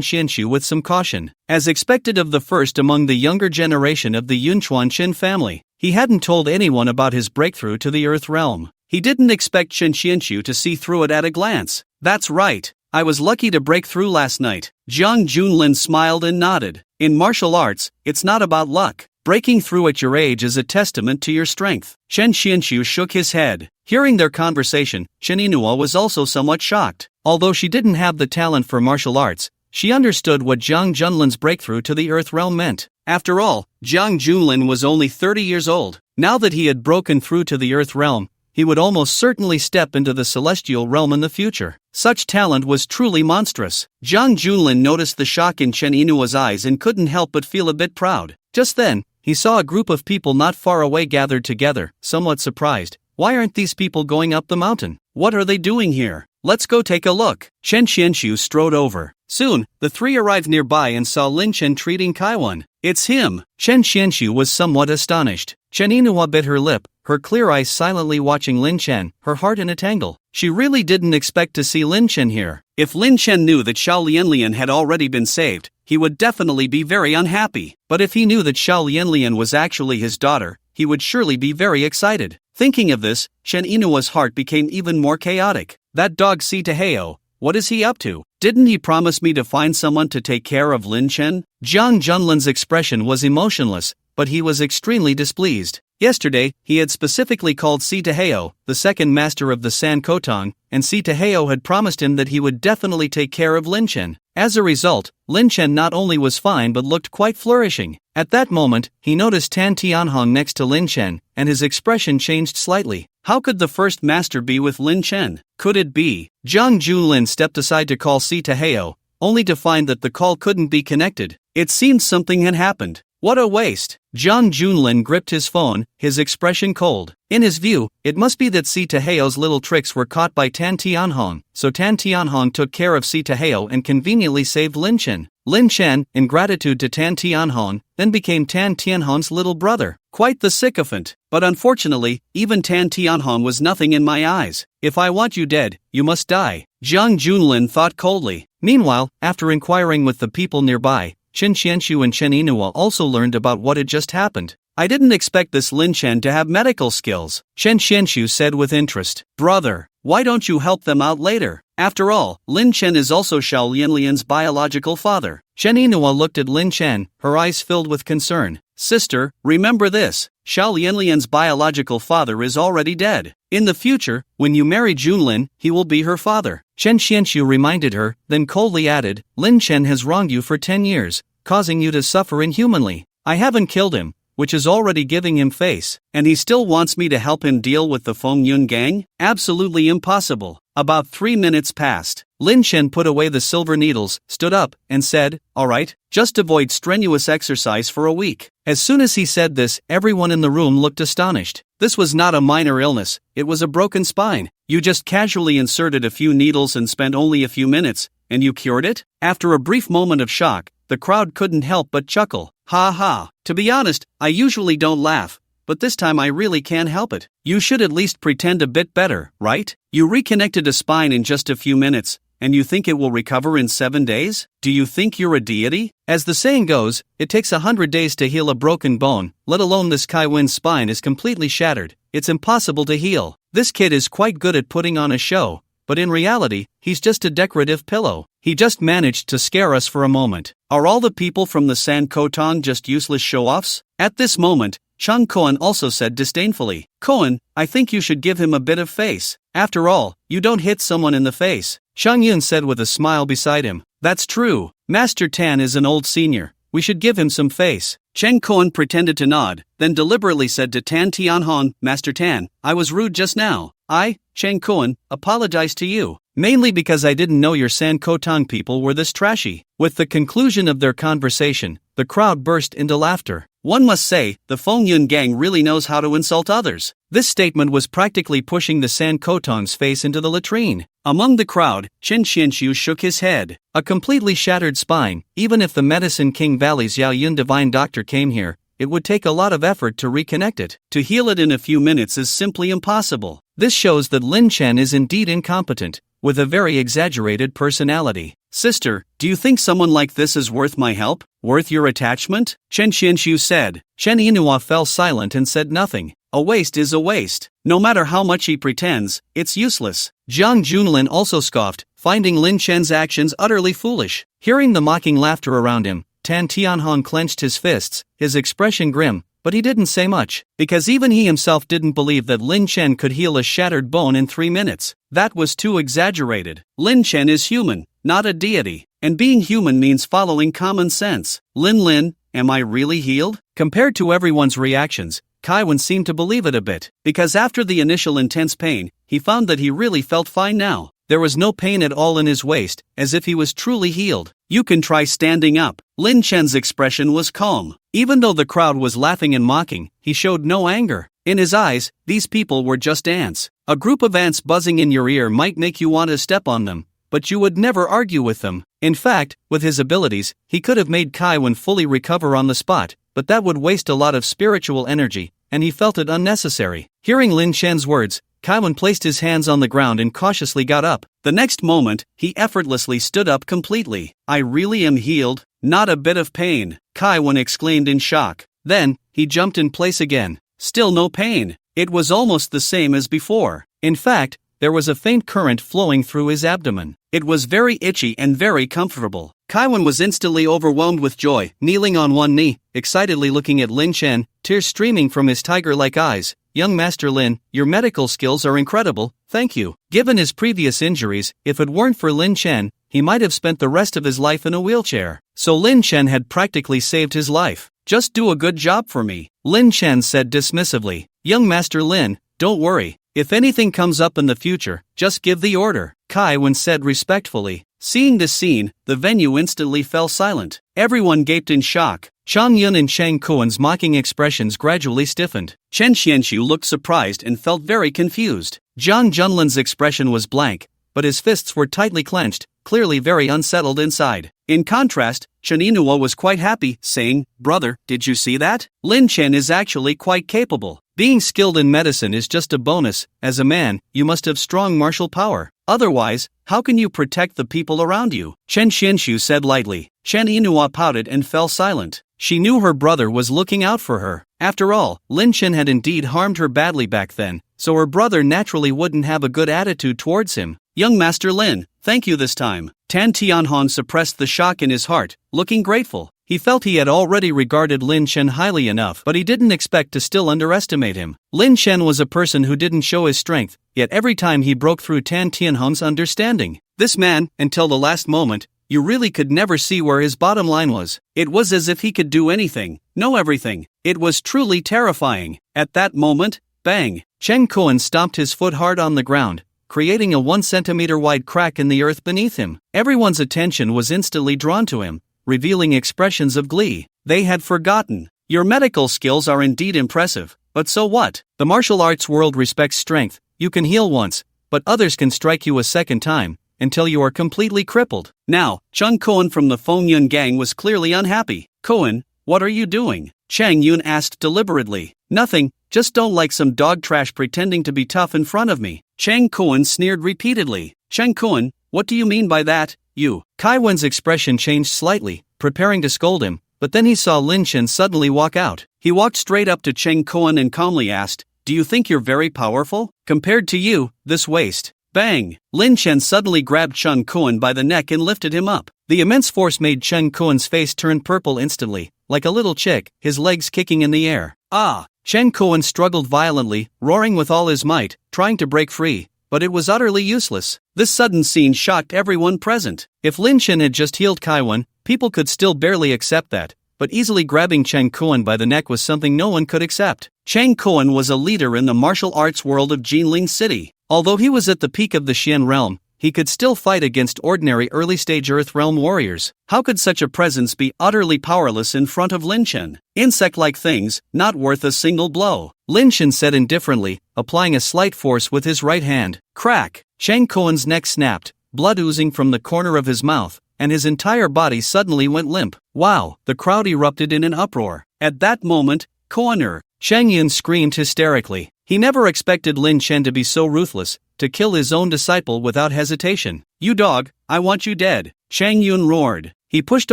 B: Qianqiu with some caution. As expected of the first among the younger generation of the Yunchuan Qin family, he hadn't told anyone about his breakthrough to the Earth Realm. He didn't expect Chen Qianqiu to see through it at a glance. "That's right. I was lucky to break through last night." Zhang Junlin smiled and nodded. In martial arts, it's not about luck. Breaking through at your age is a testament to your strength. Chen Qianqiu shook his head. Hearing their conversation, Chen Inua was also somewhat shocked. Although she didn't have the talent for martial arts, she understood what Zhang Junlin's breakthrough to the Earth Realm meant. After all, Zhang Junlin was only 30 years old. Now that he had broken through to the Earth Realm, he would almost certainly step into the celestial realm in the future. Such talent was truly monstrous. Zhang Junlin noticed the shock in Chen Inua's eyes and couldn't help but feel a bit proud. Just then, he saw a group of people not far away gathered together, somewhat surprised. Why aren't these people going up the mountain? What are they doing here? Let's go take a look. Chen Qianqiu strode over. Soon, the three arrived nearby and saw Lin Chen treating Kaiwan. It's him! Chen Qianqiu was somewhat astonished. Chen Inua bit her lip, her clear eyes silently watching Lin Chen, her heart in a tangle. She really didn't expect to see Lin Chen here. If Lin Chen knew that Xiao Lianlian had already been saved, he would definitely be very unhappy. But if he knew that Xiao Lianlian was actually his daughter, he would surely be very excited. Thinking of this, Chen Inua's heart became even more chaotic. That dog Si Taheo, what is he up to? Didn't he promise me to find someone to take care of Lin Chen? Zhang Junlin's expression was emotionless, but he was extremely displeased. Yesterday, he had specifically called Si Taheo, the second master of the San Kotong, and Si Taheo had promised him that he would definitely take care of Lin Chen. As a result, Lin Chen not only was fine but looked quite flourishing. At that moment, he noticed Tan Tianhong next to Lin Chen, and his expression changed slightly. How could the first master be with Lin Chen? Could it be? Zhang Junlin stepped aside to call Si Taheo, only to find that the call couldn't be connected. It seemed something had happened. What a waste. Jiang Junlin gripped his phone, his expression cold. In his view, it must be that Si Taeho's little tricks were caught by Tan Tianhong, so Tan Tianhong took care of Si Taehao and conveniently saved Lin Chen. Lin Chen, in gratitude to Tan Tianhong, then became Tan Tianhong's little brother. Quite the sycophant. But unfortunately, even Tan Tianhong was nothing in my eyes. If I want you dead, you must die. Jiang Junlin thought coldly. Meanwhile, after inquiring with the people nearby, Chen Xianxu and Chen Yinhua also learned about what had just happened. I didn't expect this Lin Chen to have medical skills, Chen Xianxu said with interest. Brother, why don't you help them out later? After all, Lin Chen is also Xiao Lianlian's biological father. Chen Yinhua looked at Lin Chen, her eyes filled with concern. Sister, remember this, Xiao Lianlian's biological father is already dead. In the future, when you marry Junlin, he will be her father. Chen Xianxu reminded her, then coldly added, Lin Chen has wronged you for 10 years, causing you to suffer inhumanly. I haven't killed him, which is already giving him face, and he still wants me to help him deal with the Feng Yun gang? Absolutely impossible. About 3 minutes passed. Lin Chen put away the silver needles, stood up, and said, alright, just avoid strenuous exercise for a week. As soon as he said this, everyone in the room looked astonished. This was not a minor illness, it was a broken spine. You just casually inserted a few needles and spent only a few minutes, and you cured it? After a brief moment of shock, the crowd couldn't help but chuckle. Ha ha. To be honest, I usually don't laugh, but this time I really can't help it. You should at least pretend a bit better, right? You reconnected a spine in just a few minutes, and you think it will recover in 7 days? Do you think you're a deity? As the saying goes, it takes 100 days to heal a broken bone, let alone this Kai Wen's spine is completely shattered. It's impossible to heal. This kid is quite good at putting on a show, but in reality, he's just a decorative pillow. He just managed to scare us for a moment. Are all the people from the San Kotong just useless show-offs? At this moment, Chung Koan also said disdainfully, Koan, I think you should give him a bit of face. After all, you don't hit someone in the face. Shang Yun said with a smile beside him. That's true. Master Tan is an old senior. We should give him some face. Cheng Koan pretended to nod, then deliberately said to Tan Tianhong, Master Tan, I was rude just now. I, Cheng Koan, apologize to you. Mainly because I didn't know your San Kotong people were this trashy. With the conclusion of their conversation, the crowd burst into laughter. One must say, the Feng Yun gang really knows how to insult others. This statement was practically pushing the San Kotong's face into the latrine. Among the crowd, Chen Xianxu shook his head. A completely shattered spine, even if the Medicine King Valley's Yao Yun divine doctor came here, it would take a lot of effort to reconnect it. To heal it in a few minutes is simply impossible. This shows that Lin Chen is indeed incompetent, with a very exaggerated personality. Sister, do you think someone like this is worth my help? Worth your attachment? Chen Xianxu said. Chen Yinhua fell silent and said nothing. A waste is a waste. No matter how much he pretends, it's useless. Jiang Junlin also scoffed, finding Lin Chen's actions utterly foolish. Hearing the mocking laughter around him, Tan Tianhong clenched his fists, his expression grim, but he didn't say much, because even he himself didn't believe that Lin Chen could heal a shattered bone in 3 minutes. That was too exaggerated. Lin Chen is human, not a deity, and being human means following common sense. Lin, am I really healed? Compared to everyone's reactions, Kai Wen seemed to believe it a bit, because after the initial intense pain, he found that he really felt fine now. There was no pain at all in his waist, as if he was truly healed. You can try standing up. Lin Chen's expression was calm. Even though the crowd was laughing and mocking, he showed no anger. In his eyes, these people were just ants. A group of ants buzzing in your ear might make you want to step on them, but you would never argue with them. In fact, with his abilities, he could have made Kai Wen fully recover on the spot, but that would waste a lot of spiritual energy, and he felt it unnecessary. Hearing Lin Chen's words, Kai Wen placed his hands on the ground and cautiously got up. The next moment, he effortlessly stood up completely. I really am healed, not a bit of pain, Kai Wen exclaimed in shock. Then, he jumped in place again. Still no pain. It was almost the same as before. In fact, there was a faint current flowing through his abdomen. It was very itchy and very comfortable. Kai Wen was instantly overwhelmed with joy, kneeling on one knee, excitedly looking at Lin Chen, tears streaming from his tiger-like eyes. Young Master Lin, your medical skills are incredible, thank you. Given his previous injuries, if it weren't for Lin Chen, he might have spent the rest of his life in a wheelchair. So Lin Chen had practically saved his life. Just do a good job for me, Lin Chen said dismissively. Young Master Lin, don't worry. If anything comes up in the future, just give the order, Kai Wen said respectfully. Seeing this scene, the venue instantly fell silent. Everyone gaped in shock. Chang Yun and Chang Kuan's mocking expressions gradually stiffened. Chen Xianxu looked surprised and felt very confused. Zhang Junlin's expression was blank, but his fists were tightly clenched, clearly very unsettled inside. In contrast, Chen Yinhua was quite happy, saying, "Brother, did you see that? Lin Chen is actually quite capable. Being skilled in medicine is just a bonus. As a man, you must have strong martial power. Otherwise, how can you protect the people around you?" Chen Xianxu said lightly. Chen Yinhua pouted and fell silent. She knew her brother was looking out for her. After all, Lin Chen had indeed harmed her badly back then, so her brother naturally wouldn't have a good attitude towards him. "Young Master Lin, thank you this time." Tan Tianhong suppressed the shock in his heart, looking grateful. He felt he had already regarded Lin Chen highly enough, but he didn't expect to still underestimate him. Lin Chen was a person who didn't show his strength, yet every time he broke through Tan Tianhong's understanding. This man, until the last moment, you really could never see where his bottom line was. It was as if he could do anything, know everything. It was truly terrifying. At that moment, bang! Cheng Kuan stomped his foot hard on the ground, creating a 1 centimeter wide crack in the earth beneath him. Everyone's attention was instantly drawn to him, revealing expressions of glee. They had forgotten. Your medical skills are indeed impressive, but so what? The martial arts world respects strength. You can heal once, but others can strike you a second time, until you are completely crippled. Now, Cheng Kuan from the Feng Yun gang was clearly unhappy. "Kuan, what are you doing?" Chang Yun asked deliberately. "Nothing, just don't like some dog trash pretending to be tough in front of me." Cheng Kuan sneered repeatedly. "Cheng Kuan, what do you mean by that, you?" Kai Wen's expression changed slightly, preparing to scold him, but then he saw Lin Chen suddenly walk out. He walked straight up to Cheng Kuan and calmly asked, "Do you think you're very powerful? Compared to you, this waste." Bang! Lin Chen suddenly grabbed Cheng Kuan by the neck and lifted him up. The immense force made Cheng Kuan's face turn purple instantly, like a little chick, his legs kicking in the air. Ah! Cheng Kuan struggled violently, roaring with all his might, trying to break free, but it was utterly useless. This sudden scene shocked everyone present. If Lin Chen had just healed Kaiwan, people could still barely accept that, but easily grabbing Cheng Kuan by the neck was something no one could accept. Cheng Kuan was a leader in the martial arts world of Jinling City. Although he was at the peak of the Xian realm, he could still fight against ordinary early-stage Earth realm warriors. How could such a presence be utterly powerless in front of Lin Chen? Insect-like things, not worth a single blow. Lin Chen said indifferently, applying a slight force with his right hand. Crack! Cheng Kuan's neck snapped, blood oozing from the corner of his mouth, and his entire body suddenly went limp. Wow! The crowd erupted in an uproar. At that moment, Kuaner! Cheng Yun screamed hysterically. He never expected Lin Chen to be so ruthless, to kill his own disciple without hesitation. "You dog, I want you dead!" Cheng Yun roared. He pushed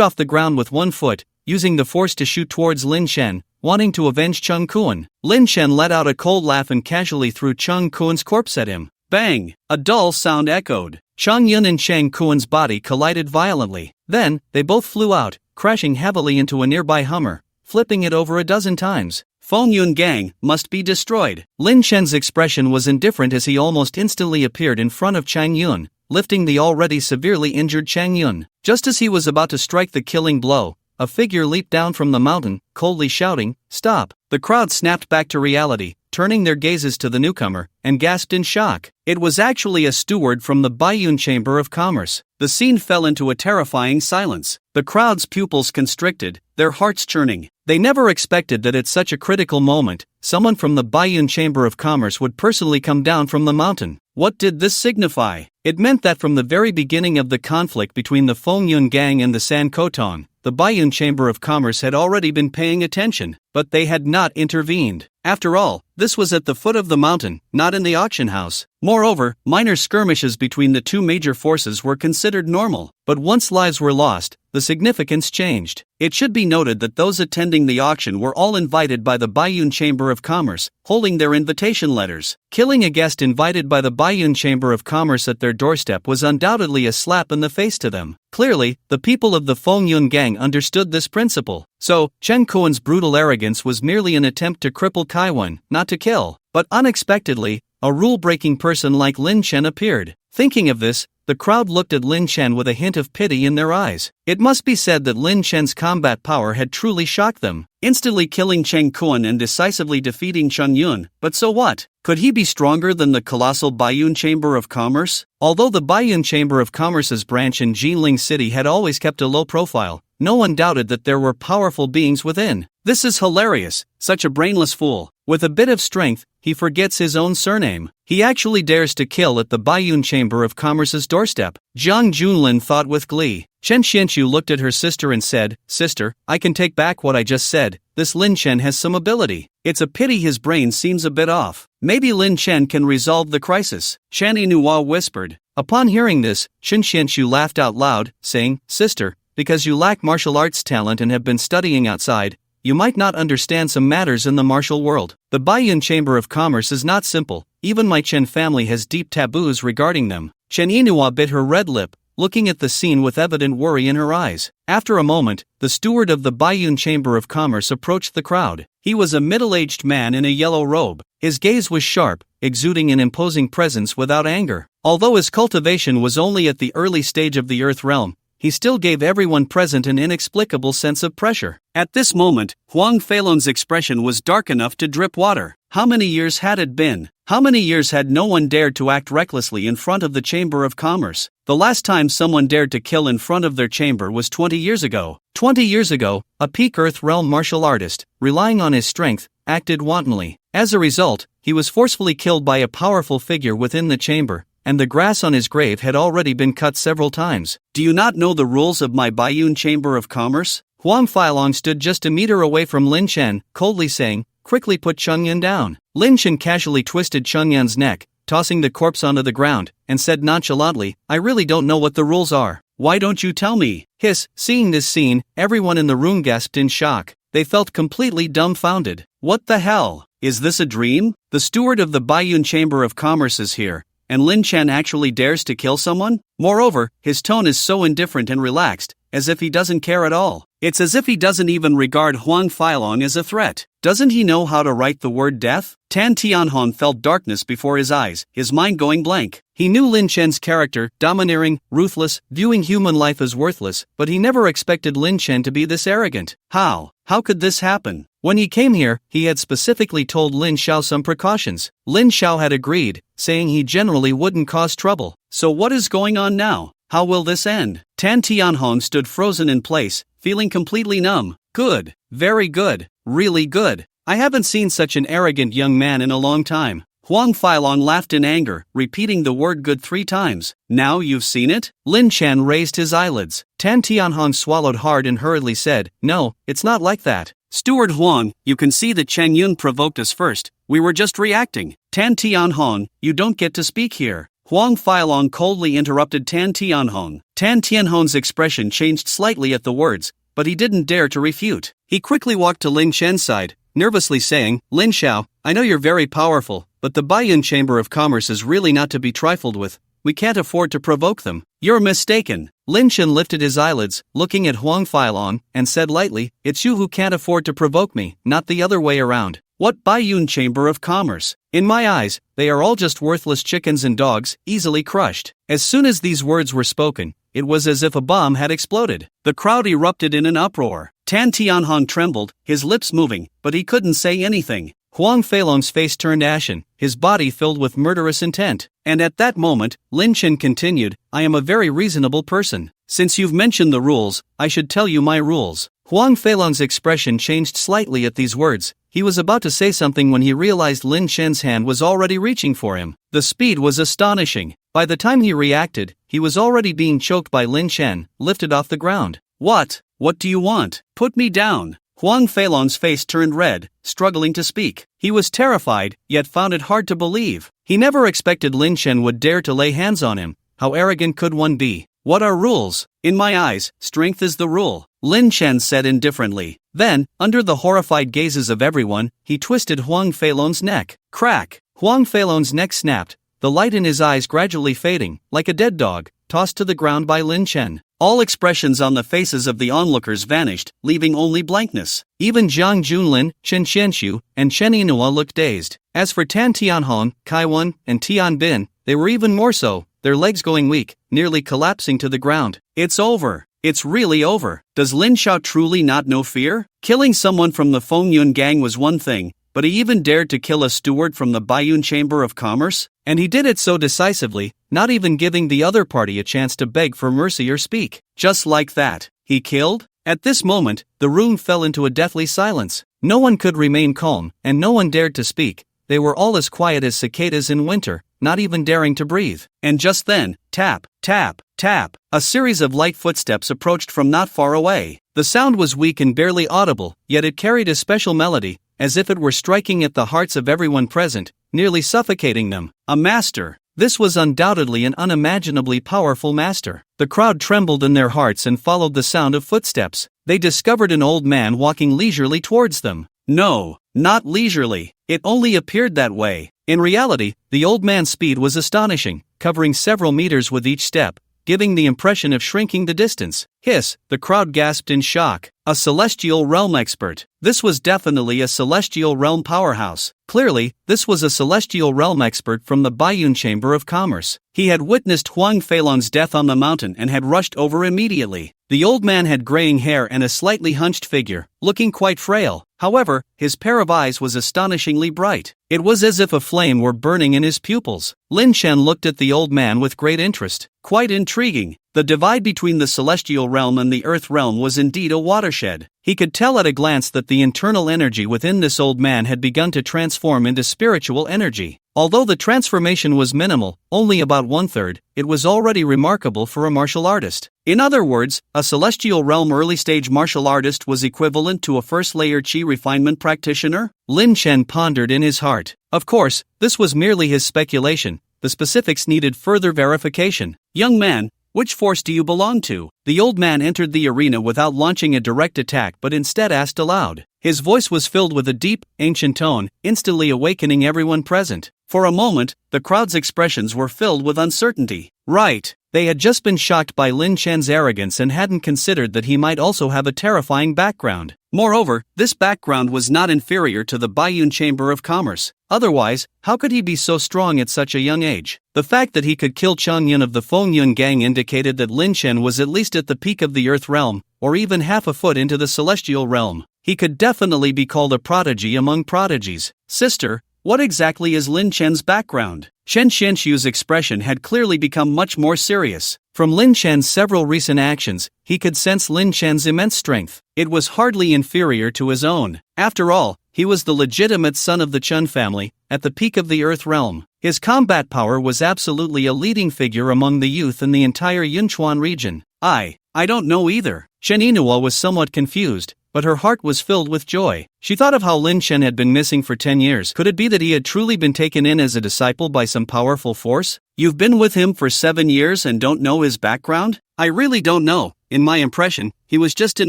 B: off the ground with one foot, using the force to shoot towards Lin Chen, wanting to avenge Cheng Kuan. Lin Chen let out a cold laugh and casually threw Cheng Kuan's corpse at him. Bang! A dull sound echoed. Cheng Yun and Cheng Kuan's body collided violently. Then, they both flew out, crashing heavily into a nearby Hummer, flipping it over a dozen times. Feng Yun gang must be destroyed. Lin Chen's expression was indifferent as he almost instantly appeared in front of Chang Yun, lifting the already severely injured Chang Yun. Just as he was about to strike the killing blow, a figure leaped down from the mountain, coldly shouting, "Stop!" The crowd snapped back to reality, turning their gazes to the newcomer, and gasped in shock. It was actually a steward from the Baiyun Chamber of Commerce. The scene fell into a terrifying silence. The crowd's pupils constricted, their hearts churning. They never expected that at such a critical moment, someone from the Baiyun Chamber of Commerce would personally come down from the mountain. What did this signify? It meant that from the very beginning of the conflict between the Feng Yun gang and the San Kotong, the Baiyun Chamber of Commerce had already been paying attention, but they had not intervened. After all, this was at the foot of the mountain, not in the auction house. Moreover, minor skirmishes between the two major forces were considered normal, but once lives were lost, the significance changed. It should be noted that those attending the auction were all invited by the Baiyun Chamber of Commerce, holding their invitation letters. Killing a guest invited by the Baiyun Chamber of Commerce at their doorstep was undoubtedly a slap in the face to them. Clearly, the people of the Feng Yun gang understood this principle. So, Cheng Kuan's brutal arrogance was merely an attempt to cripple Kaiwan, not to kill. But unexpectedly, a rule-breaking person like Lin Chen appeared. Thinking of this, the crowd looked at Lin Chen with a hint of pity in their eyes. It must be said that Lin Chen's combat power had truly shocked them, instantly killing Cheng Kuan and decisively defeating Cheng Yun. But so what? Could he be stronger than the colossal Baiyun Chamber of Commerce? Although the Baiyun Chamber of Commerce's branch in Jinling City had always kept a low profile, no one doubted that there were powerful beings within. This is hilarious, such a brainless fool. With a bit of strength, he forgets his own surname. He actually dares to kill at the Baiyun Chamber of Commerce's doorstep. Jiang Junlin thought with glee. Chen Xianxu looked at her sister and said, "Sister, I can take back what I just said. This Lin Chen has some ability. It's a pity his brain seems a bit off. Maybe Lin Chen can resolve the crisis," Shan Yinhua whispered. Upon hearing this, Chen Xianxu laughed out loud, saying, "Sister, because you lack martial arts talent and have been studying outside, you might not understand some matters in the martial world. The Baiyun Chamber of Commerce is not simple, even my Chen family has deep taboos regarding them." Chen Yinhua bit her red lip, looking at the scene with evident worry in her eyes. After a moment, the steward of the Baiyun Chamber of Commerce approached the crowd. He was a middle-aged man in a yellow robe. His gaze was sharp, exuding an imposing presence without anger. Although his cultivation was only at the early stage of the Earth realm, he still gave everyone present an inexplicable sense of pressure. At this moment, Huang Feilong's expression was dark enough to drip water. How many years had it been? How many years had no one dared to act recklessly in front of the Chamber of Commerce? The last time someone dared to kill in front of their chamber was 20 years ago. 20 years ago, a peak Earth realm martial artist, relying on his strength, acted wantonly. As a result, he was forcefully killed by a powerful figure within the chamber, and the grass on his grave had already been cut several times. "Do you not know the rules of my Baiyun Chamber of Commerce?" Huang Feilong stood just a meter away from Lin Chen, coldly saying, "Quickly put Chengyan down." Lin Chen casually twisted Chengyan's neck, tossing the corpse onto the ground, and said nonchalantly, "I really don't know what the rules are. Why don't you tell me?" Hiss. Seeing this scene, everyone in the room gasped in shock. They felt completely dumbfounded. What the hell? Is this a dream? The steward of the Baiyun Chamber of Commerce is here, and Lin Chen actually dares to kill someone? Moreover, his tone is so indifferent and relaxed, as if he doesn't care at all. It's as if he doesn't even regard Huang Feilong as a threat. Doesn't he know how to write the word death? Tan Tianhong felt darkness before his eyes, his mind going blank. He knew Lin Chen's character, domineering, ruthless, viewing human life as worthless, but he never expected Lin Chen to be this arrogant. How could this happen? When he came here, he had specifically told Lin Xiao some precautions. Lin Xiao had agreed, saying he generally wouldn't cause trouble. So what is going on now? How will this end? Tan Tianhong stood frozen in place, feeling completely numb. Good. Very good. Really good. I haven't seen such an arrogant young man in a long time. Huang Feilong laughed in anger, repeating the word good 3 times. Now you've seen it? Lin Chen raised his eyelids. Tan Tianhong swallowed hard and hurriedly said, "No, it's not like that. Steward Huang, you can see that Cheng Yun provoked us first. We were just reacting." Tan Tianhong, you don't get to speak here. Huang Feilong coldly interrupted Tan Tianhong. Tan Tianhong's expression changed slightly at the words, but he didn't dare to refute. He quickly walked to Lin Chen's side, nervously saying, "Lin Xiao, I know you're very powerful, but the Baiyun Chamber of Commerce is really not to be trifled with. We can't afford to provoke them." "You're mistaken." Lin Chen lifted his eyelids, looking at Huang Feilong, and said lightly, "It's you who can't afford to provoke me, not the other way around." "What Baiyun Chamber of Commerce? In my eyes, they are all just worthless chickens and dogs, easily crushed." As soon as these words were spoken, it was as if a bomb had exploded. The crowd erupted in an uproar. Tan Tianhong trembled, his lips moving, but he couldn't say anything. Huang Feilong's face turned ashen, his body filled with murderous intent. And at that moment, Lin Chen continued, "I am a very reasonable person. Since you've mentioned the rules, I should tell you my rules." Huang Feilong's expression changed slightly at these words. He was about to say something when he realized Lin Chen's hand was already reaching for him. The speed was astonishing. By the time he reacted, he was already being choked by Lin Chen, lifted off the ground. What do you want? Put me down." Huang Feilong's face turned red, struggling to speak. He was terrified, yet found it hard to believe. He never expected Lin Chen would dare to lay hands on him. How arrogant could one be? "What are rules? In my eyes, strength is the rule," Lin Chen said indifferently. Then, under the horrified gazes of everyone, he twisted Huang Feilong's neck. Crack! Huang Feilong's neck snapped, the light in his eyes gradually fading, like a dead dog, tossed to the ground by Lin Chen. All expressions on the faces of the onlookers vanished, leaving only blankness. Even Jiang Junlin, Chen Xianxu, and Chen Yinhua looked dazed. As for Tan Tianhong, Kaiwan, and Tian Bin, they were even more so, their legs going weak, nearly collapsing to the ground. It's over. It's really over. Does Lin Xiao truly not know fear? Killing someone from the Feng Yun gang was one thing, but he even dared to kill a steward from the Baiyun Chamber of Commerce? And he did it so decisively, not even giving the other party a chance to beg for mercy or speak. Just like that, he killed? At this moment, the room fell into a deathly silence. No one could remain calm, and no one dared to speak. They were all as quiet as cicadas in winter, not even daring to breathe. And just then, tap, tap, tap, a series of light footsteps approached from not far away. The sound was weak and barely audible, yet it carried a special melody, as if it were striking at the hearts of everyone present, nearly suffocating them. A master. This was undoubtedly an unimaginably powerful master. The crowd trembled in their hearts and followed the sound of footsteps. They discovered an old man walking leisurely towards them. No, not leisurely. It only appeared that way. In reality, the old man's speed was astonishing, covering several meters with each step, giving the impression of shrinking the distance. Hiss, the crowd gasped in shock. A celestial realm expert. This was definitely a celestial realm powerhouse. Clearly, this was a celestial realm expert from the Baiyun Chamber of Commerce. He had witnessed Huang Feilong's death on the mountain and had rushed over immediately. The old man had graying hair and a slightly hunched figure, looking quite frail. However, his pair of eyes was astonishingly bright. It was as if a flame were burning in his pupils. Lin Chen looked at the old man with great interest. Quite intriguing. The divide between the celestial realm and the earth realm was indeed a watershed. He could tell at a glance that the internal energy within this old man had begun to transform into spiritual energy. Although the transformation was minimal, only about 1/3, it was already remarkable for a martial artist. In other words, a celestial realm early-stage martial artist was equivalent to a first-layer chi refinement practitioner? Lin Chen pondered in his heart. Of course, this was merely his speculation. The specifics needed further verification. Young man, which force do you belong to? The old man entered the arena without launching a direct attack but instead asked aloud. His voice was filled with a deep, ancient tone, instantly awakening everyone present. For a moment, the crowd's expressions were filled with uncertainty. Right. They had just been shocked by Lin Chen's arrogance and hadn't considered that he might also have a terrifying background. Moreover, this background was not inferior to the Baiyun Chamber of Commerce. Otherwise, how could he be so strong at such a young age? The fact that he could kill Chang Yun of the Feng Yun gang indicated that Lin Chen was at least at the peak of the Earth realm, or even half a foot into the Celestial realm. He could definitely be called a prodigy among prodigies. Sister, what exactly is Lin Chen's background? Chen Xianxu's expression had clearly become much more serious. From Lin Chen's several recent actions, he could sense Lin Chen's immense strength. It was hardly inferior to his own. After all, he was the legitimate son of the Chen family, at the peak of the Earth realm. His combat power was absolutely a leading figure among the youth in the entire Yunchuan region. I don't know either. Chen Yinhua was somewhat confused, but her heart was filled with joy. She thought of how Lin Chen had been missing for 10 years. Could it be that he had truly been taken in as a disciple by some powerful force? You've been with him for 7 years and don't know his background? I really don't know. In my impression, he was just an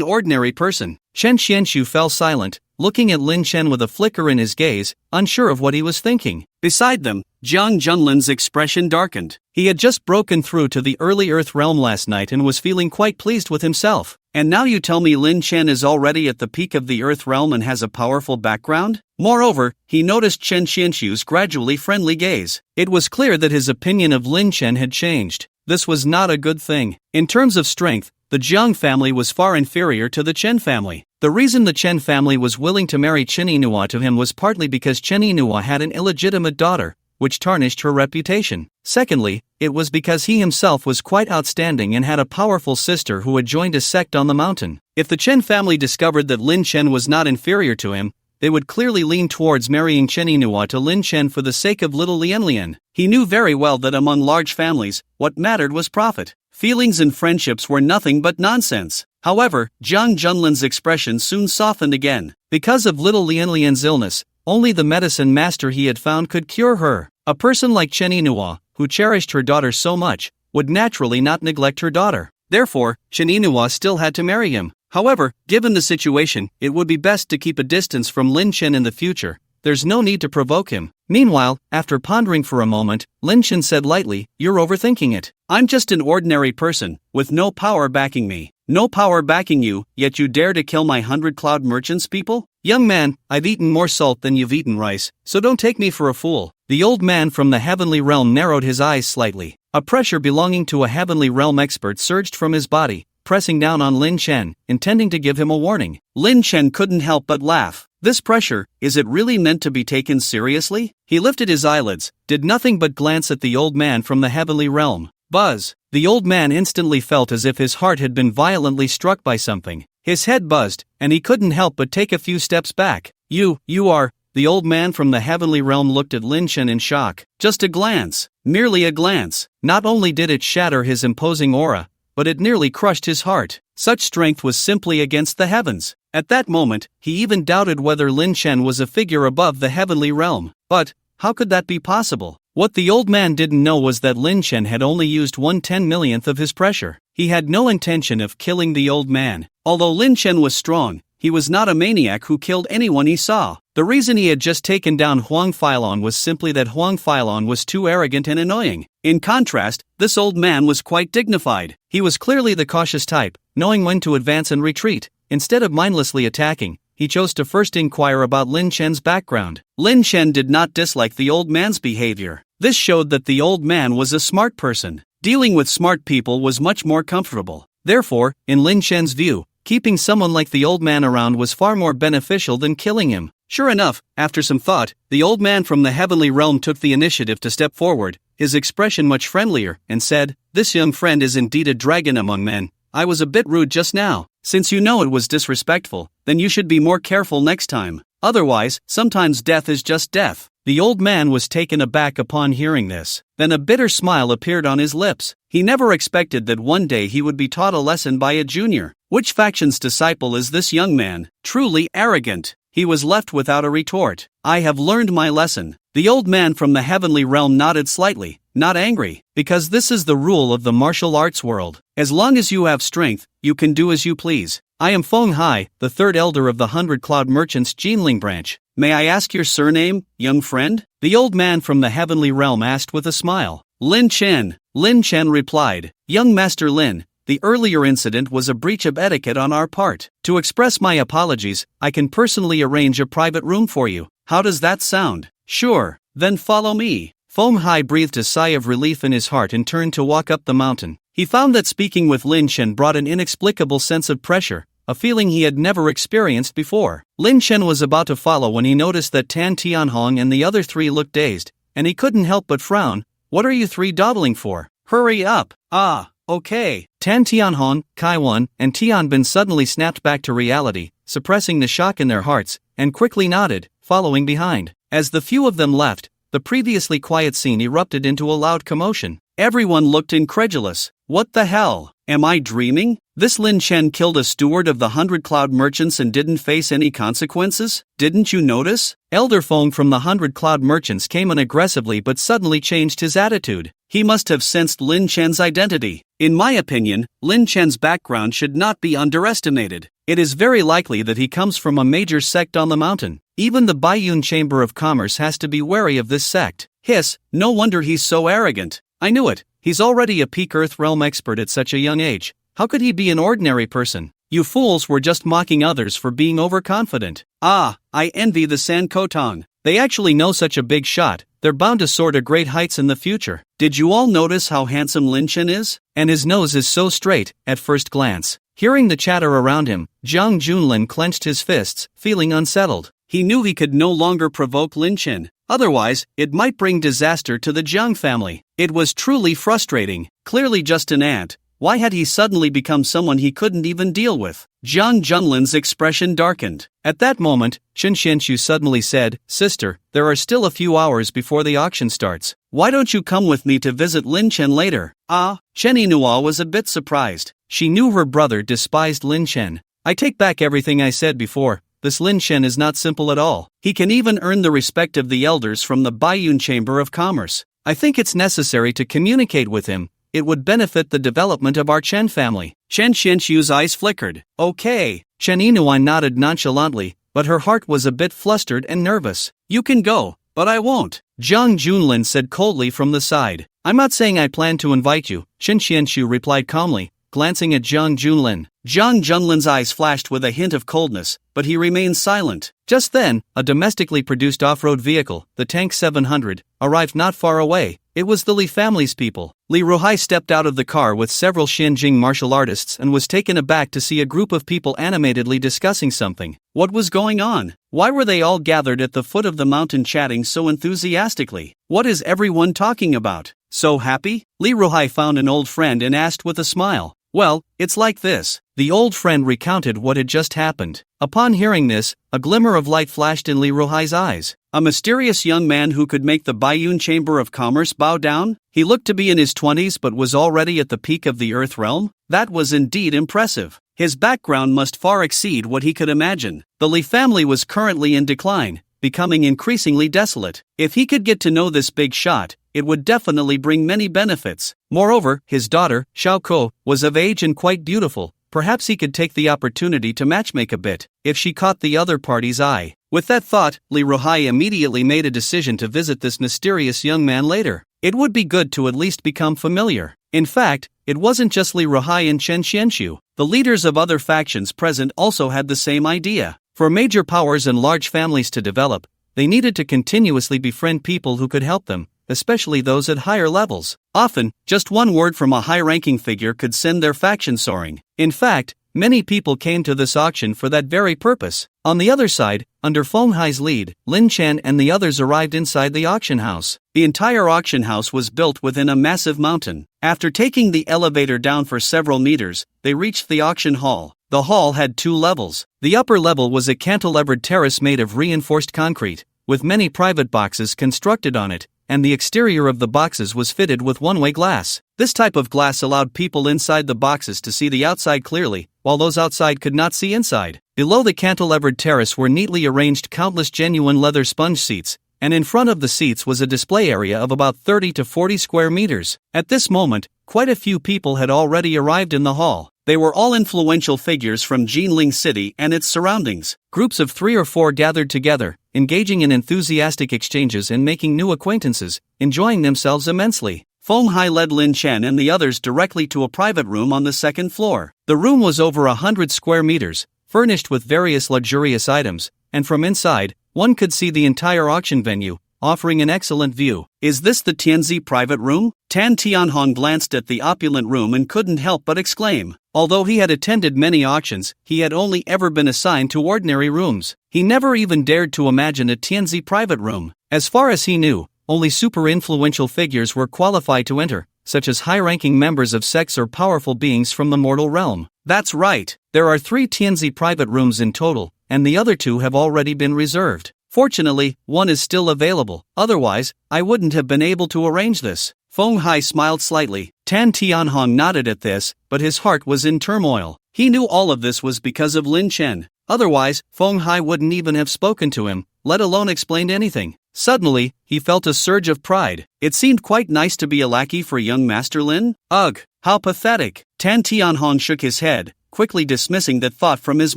B: ordinary person. Chen Xianxu fell silent, looking at Lin Chen with a flicker in his gaze, unsure of what he was thinking. Beside them, Jiang Junlin's expression darkened. He had just broken through to the early Earth realm last night and was feeling quite pleased with himself. And now you tell me Lin Chen is already at the peak of the Earth realm and has a powerful background? Moreover, he noticed Chen Xianxu's gradually friendly gaze. It was clear that his opinion of Lin Chen had changed. This was not a good thing. In terms of strength, the Jiang family was far inferior to the Chen family. The reason the Chen family was willing to marry Chen Yinhua to him was partly because Chen Yinhua had an illegitimate daughter, which tarnished her reputation. Secondly, it was because he himself was quite outstanding and had a powerful sister who had joined a sect on the mountain. If the Chen family discovered that Lin Chen was not inferior to him, they would clearly lean towards marrying Chen Yinhua to Lin Chen for the sake of little Lian. He knew very well that among large families, what mattered was profit. Feelings and friendships were nothing but nonsense. However, Jiang Junlin's expression soon softened again. Because of little Lian's illness, only the medicine master he had found could cure her. A person like Chen Yinhua, who cherished her daughter so much, would naturally not neglect her daughter. Therefore, Chen Yinhua still had to marry him. However, given the situation, it would be best to keep a distance from Lin Chen in the future. There's no need to provoke him. Meanwhile, after pondering for a moment, Lin Chen said lightly, "You're overthinking it. I'm just an ordinary person, with no power backing me." "No power backing you, yet you dare to kill my 100 cloud merchants people? Young man, I've eaten more salt than you've eaten rice, so don't take me for a fool." The old man from the heavenly realm narrowed his eyes slightly. A pressure belonging to a heavenly realm expert surged from his body, pressing down on Lin Chen, intending to give him a warning. Lin Chen couldn't help but laugh. This pressure, is it really meant to be taken seriously? He lifted his eyelids, did nothing but glance at the old man from the heavenly realm. Buzz! The old man instantly felt as if his heart had been violently struck by something. His head buzzed, and he couldn't help but take a few steps back. You are. The old man from the heavenly realm looked at Lin Chen in shock. Just a glance. Merely a glance. Not only did it shatter his imposing aura, but it nearly crushed his heart. Such strength was simply against the heavens. At that moment, he even doubted whether Lin Chen was a figure above the heavenly realm. But how could that be possible? What the old man didn't know was that Lin Chen had only used 1/10,000th of his pressure. He had no intention of killing the old man. Although Lin Chen was strong, he was not a maniac who killed anyone he saw. The reason he had just taken down Huang Feilong was simply that Huang Feilong was too arrogant and annoying. In contrast, this old man was quite dignified. He was clearly the cautious type, knowing when to advance and retreat. Instead of mindlessly attacking, he chose to first inquire about Lin Chen's background. Lin Chen did not dislike the old man's behavior. This showed that the old man was a smart person. Dealing with smart people was much more comfortable. Therefore, in Lin Chen's view, keeping someone like the old man around was far more beneficial than killing him. Sure enough, after some thought, the old man from the heavenly realm took the initiative to step forward, his expression much friendlier, and said, "This young friend is indeed a dragon among men. I was a bit rude just now. Since you know it was disrespectful, then you should be more careful next time. Otherwise, sometimes death is just death." The old man was taken aback upon hearing this. Then a bitter smile appeared on his lips. He never expected that one day he would be taught a lesson by a junior. Which faction's disciple is this young man? Truly arrogant. He was left without a retort. "I have learned my lesson." The old man from the heavenly realm nodded slightly, not angry, because this is the rule of the martial arts world. As long as you have strength, you can do as you please. I am Feng Hai, the third elder of the 100 Cloud Merchants Jinling branch. May I ask your surname, young friend? The old man from the heavenly realm asked with a smile. Lin Chen. Lin Chen replied. Young Master Lin, the earlier incident was a breach of etiquette on our part. To express my apologies, I can personally arrange a private room for you. How does that sound? Sure, then follow me. Feng Hai breathed a sigh of relief in his heart and turned to walk up the mountain. He found that speaking with Lin Chen brought an inexplicable sense of pressure, a feeling he had never experienced before. Lin Chen was about to follow when he noticed that Tan Tianhong and the other three looked dazed, and he couldn't help but frown. What are you three dawdling for? Hurry up! Ah, okay. Tan Tianhong, Kaiwan, and Tianbin suddenly snapped back to reality, suppressing the shock in their hearts, and quickly nodded, following behind. As the few of them left, the previously quiet scene erupted into a loud commotion. Everyone looked incredulous. What the hell? Am I dreaming? This Lin Chen killed a steward of the 100 Cloud Merchants and didn't face any consequences? Didn't you notice? Elder Feng from the 100 Cloud Merchants came in aggressively but suddenly changed his attitude. He must have sensed Lin Chen's identity. In my opinion, Lin Chen's background should not be underestimated. It is very likely that he comes from a major sect on the mountain. Even the Baiyun Chamber of Commerce has to be wary of this sect. Hiss, no wonder he's so arrogant. I knew it. He's already a peak Earth Realm expert at such a young age. How could he be an ordinary person? You fools were just mocking others for being overconfident. Ah, I envy the San Kotong. They actually know such a big shot. They're bound to soar to great heights in the future. Did you all notice how handsome Lin Chen is? And his nose is so straight, at first glance. Hearing the chatter around him, Zhang Junlin clenched his fists, feeling unsettled. He knew he could no longer provoke Lin Chen. Otherwise, it might bring disaster to the Zhang family. It was truly frustrating. Clearly just an ant. Why had he suddenly become someone he couldn't even deal with? Zhang Junlin's expression darkened. At that moment, Chen Xianxu suddenly said, Sister, there are still a few hours before the auction starts. Why don't you come with me to visit Lin Chen later? Ah, Chen Yinhua was a bit surprised. She knew her brother despised Lin Chen. I take back everything I said before. This Lin Chen is not simple at all. He can even earn the respect of the elders from the Baiyun Chamber of Commerce. I think it's necessary to communicate with him. It would benefit the development of our Chen family. Chen Xianxu's eyes flickered. Okay. Chen Yinhua nodded nonchalantly, but her heart was a bit flustered and nervous. You can go, but I won't. Zhang Junlin said coldly from the side. I'm not saying I plan to invite you, Chen Xianxu replied calmly, glancing at Zhang Junlin. Zhang Junlin's eyes flashed with a hint of coldness, but he remained silent. Just then, a domestically produced off-road vehicle, the Tank 700, arrived not far away. It was the Li family's people. Li Ruhai stepped out of the car with several Xinjing martial artists and was taken aback to see a group of people animatedly discussing something. What was going on? Why were they all gathered at the foot of the mountain chatting so enthusiastically? What is everyone talking about? So happy? Li Ruhai found an old friend and asked with a smile. Well, it's like this. The old friend recounted what had just happened. Upon hearing this, a glimmer of light flashed in Li Ruhai's eyes. A mysterious young man who could make the Baiyun Chamber of Commerce bow down? He looked to be in his 20s but was already at the peak of the Earth realm? That was indeed impressive. His background must far exceed what he could imagine. The Li family was currently in decline, becoming increasingly desolate. If he could get to know this big shot, it would definitely bring many benefits. Moreover, his daughter, Xiao Ko, was of age and quite beautiful. Perhaps he could take the opportunity to matchmake a bit, if she caught the other party's eye. With that thought, Li Ruhai immediately made a decision to visit this mysterious young man later. It would be good to at least become familiar. In fact, it wasn't just Li Ruhai and Chen Xianxu. The leaders of other factions present also had the same idea. For major powers and large families to develop, they needed to continuously befriend people who could help them, especially those at higher levels. Often, just one word from a high-ranking figure could send their faction soaring. In fact, many people came to this auction for that very purpose. On the other side, under Feng Hai's lead, Lin Chen and the others arrived inside the auction house. The entire auction house was built within a massive mountain. After taking the elevator down for several meters, they reached the auction hall. The hall had 2 levels. The upper level was a cantilevered terrace made of reinforced concrete, with many private boxes constructed on it, and the exterior of the boxes was fitted with one-way glass. This type of glass allowed people inside the boxes to see the outside clearly, while those outside could not see inside. Below the cantilevered terrace were neatly arranged countless genuine leather sponge seats, and in front of the seats was a display area of about 30 to 40 square meters. At this moment, quite a few people had already arrived in the hall. They were all influential figures from Jinling City and its surroundings. Groups of 3 or 4 gathered together, engaging in enthusiastic exchanges and making new acquaintances, enjoying themselves immensely. Feng Hai led Lin Chen and the others directly to a private room on the 2nd floor. The room was over 100 square meters, furnished with various luxurious items, and from inside, one could see the entire auction venue, offering an excellent view. Is this the Tianzi private room? Tan Tianhong glanced at the opulent room and couldn't help but exclaim. Although he had attended many auctions, he had only ever been assigned to ordinary rooms. He never even dared to imagine a Tianzi private room. As far as he knew, only super influential figures were qualified to enter, such as high-ranking members of sects or powerful beings from the mortal realm. That's right, there are 3 Tianzi private rooms in total, and the other 2 have already been reserved. Fortunately, one is still available, otherwise, I wouldn't have been able to arrange this. Feng Hai smiled slightly. Tan Tianhong nodded at this, but his heart was in turmoil. He knew all of this was because of Lin Chen. Otherwise, Feng Hai wouldn't even have spoken to him, let alone explained anything. Suddenly, he felt a surge of pride. It seemed quite nice to be a lackey for young Master Lin. Ugh, how pathetic. Tan Tianhong shook his head, quickly dismissing that thought from his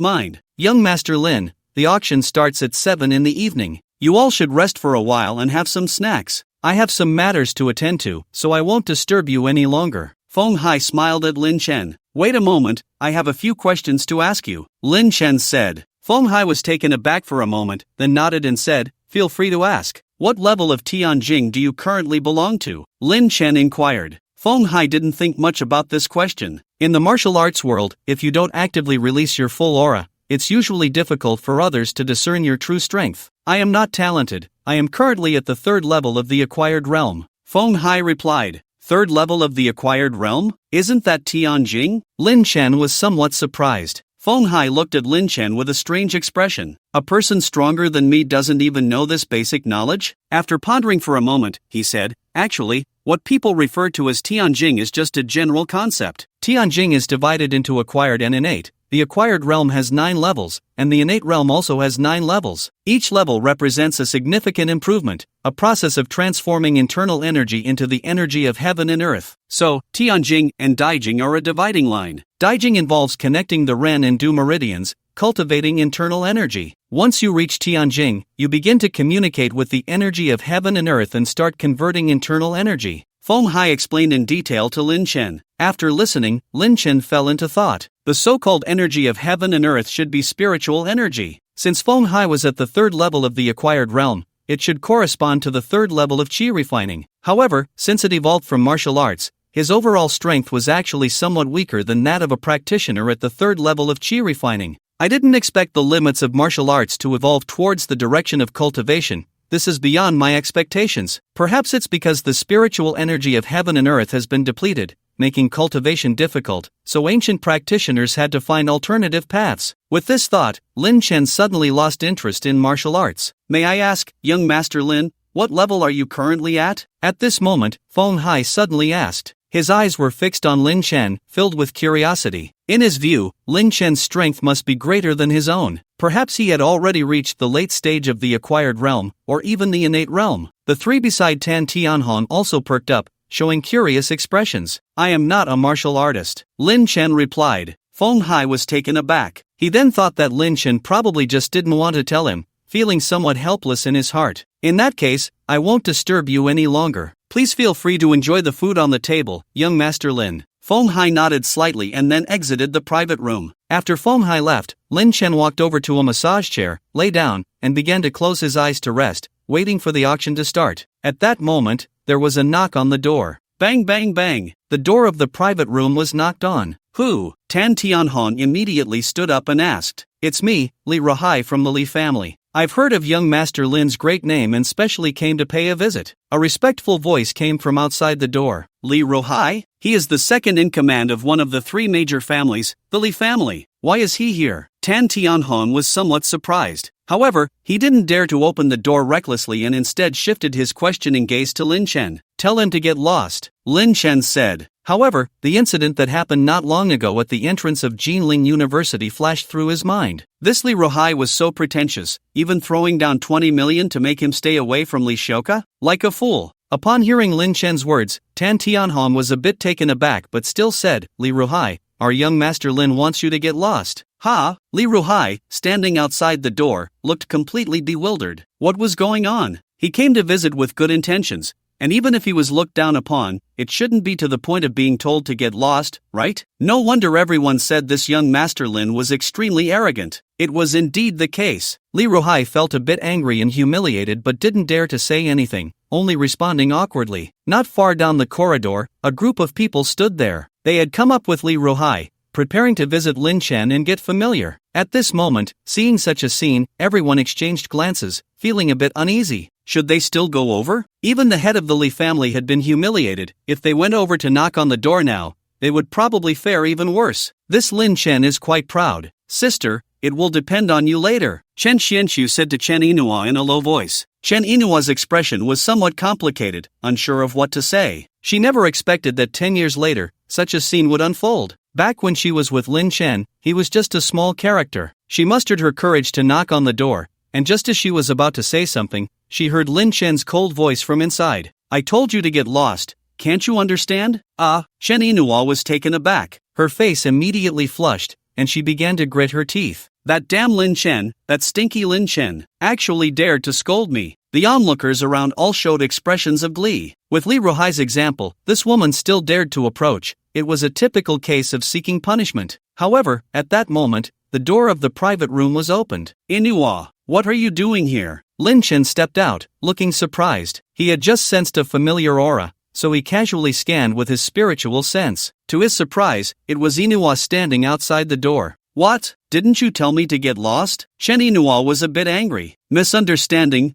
B: mind. Young Master Lin, the auction starts at 7 in the evening. You all should rest for a while and have some snacks. I have some matters to attend to, so I won't disturb you any longer. Feng Hai smiled at Lin Chen. Wait a moment, I have a few questions to ask you, Lin Chen said. Feng Hai was taken aback for a moment, then nodded and said, feel free to ask. What level of Tianjing do you currently belong to? Lin Chen inquired. Feng Hai didn't think much about this question. In the martial arts world, if you don't actively release your full aura, it's usually difficult for others to discern your true strength. I am not talented. I am currently at the 3rd level of the acquired realm. Feng Hai replied. 3rd level of the acquired realm? Isn't that Tianjing? Lin Chen was somewhat surprised. Feng Hai looked at Lin Chen with a strange expression. A person stronger than me doesn't even know this basic knowledge? After pondering for a moment, he said, actually, what people refer to as Tianjing is just a general concept. Tianjing is divided into acquired and innate. The acquired realm has 9 levels, and the innate realm also has 9 levels. Each level represents a significant improvement, a process of transforming internal energy into the energy of heaven and earth. So, Tianjing and Daijing are a dividing line. Daijing involves connecting the Ren and Du meridians, cultivating internal energy. Once you reach Tianjing, you begin to communicate with the energy of heaven and earth and start converting internal energy. Feng Hai explained in detail to Lin Chen. After listening, Lin Chen fell into thought. The so-called energy of heaven and earth should be spiritual energy. Since Feng Hai was at the 3rd level of the acquired realm, it should correspond to the 3rd level of qi refining. However, since it evolved from martial arts, his overall strength was actually somewhat weaker than that of a practitioner at the 3rd level of qi refining. I didn't expect the limits of martial arts to evolve towards the direction of cultivation. This is beyond my expectations. Perhaps it's because the spiritual energy of heaven and earth has been depleted, making cultivation difficult, so ancient practitioners had to find alternative paths. With this thought, Lin Chen suddenly lost interest in martial arts.
A: May I ask, young Master Lin, what level are you currently at?
B: At this moment, Feng Hai suddenly asked. His eyes were fixed on Lin Chen, filled with curiosity. In his view, Lin Chen's strength must be greater than his own. Perhaps he had already reached the late stage of the acquired realm, or even the innate realm. The three beside Tan Tianhong also perked up, showing curious expressions.
A: I am not a martial artist, Lin Chen replied. Feng Hai was taken aback.
B: He then thought that Lin Chen probably just didn't want to tell him, feeling somewhat helpless in his heart. In that case, I won't disturb you any longer.
A: Please feel free to enjoy the food on the table, young Master Lin. Feng Hai nodded slightly and then exited the private room.
B: After Feng Hai left, Lin Chen walked over to a massage chair, lay down, and began to close his eyes to rest, waiting for the auction to start. At that moment, there was a knock on the door.
A: Bang bang bang!
B: The door of the private room was knocked on.
A: Who? Tan Tianhong immediately stood up and asked.
B: It's me, Li Ruhai from the Li family. I've heard of young Master Lin's great name and specially came to pay a visit. A respectful voice came from outside the door.
A: Li Ruhai? He is the second in command of one of the three major families, the Li family. Why is he here? Tan Tianhong was somewhat surprised. However, he didn't dare to open the door recklessly and instead shifted his questioning gaze to Lin Chen.
B: Tell him to get lost,
A: Lin Chen said.
B: However, the incident that happened not long ago at the entrance of Jinling University flashed through his mind.
A: This Li Ruhai was so pretentious, even throwing down 20 million to make him stay away from Li Shouka? Like a fool.
B: Upon hearing Lin Chen's words, Tan Tianhong was a bit taken aback but still said, Li Ruhai, our young Master Lin wants you to get lost.
A: Ha! Li Ruhai, standing outside the door, looked completely bewildered. What was going on? He came to visit with good intentions. And even if he was looked down upon, it shouldn't be to the point of being told to get lost, right? No wonder everyone said this young Master Lin was extremely arrogant. It was indeed the case.
B: Li Ruhai felt a bit angry and humiliated but didn't dare to say anything, only responding awkwardly. Not far down the corridor, a group of people stood there. They had come up with Li Ruhai, preparing to visit Lin Chen and get familiar. At this moment, seeing such a scene, everyone exchanged glances, feeling a bit uneasy.
A: Should they still go over? Even the head of the Li family had been humiliated. If they went over to knock on the door now, they would probably fare even worse.
B: This Lin Chen is quite proud.
A: Sister, it will depend on you later, Chen Xianxu said to Chen Yinhua in a low voice. Chen Yinhua's expression was somewhat complicated, unsure of what to say.
B: She never expected that 10 years later, such a scene would unfold. Back when she was with Lin Chen, he was just a small character. She mustered her courage to knock on the door, and just as she was about to say something, she heard Lin Chen's cold voice from inside.
A: I told you to get lost. Can't you understand? Chen Yinhua was taken aback.
B: Her face immediately flushed, and she began to grit her teeth.
A: That damn Lin Chen, that stinky Lin Chen, actually dared to scold me. The onlookers around all showed expressions of glee.
B: With Li Ruhai's example, this woman still dared to approach. It was a typical case of seeking punishment. However, at that moment, the door of the private room was opened.
A: Yinhua, what are you doing here?
B: Lin Chen stepped out, looking surprised. He had just sensed a familiar aura, so he casually scanned with his spiritual sense.
A: To his surprise, it was Yinhua standing outside the door. What? Didn't you tell me to get lost? Chen Yinhua was a bit angry. Misunderstanding.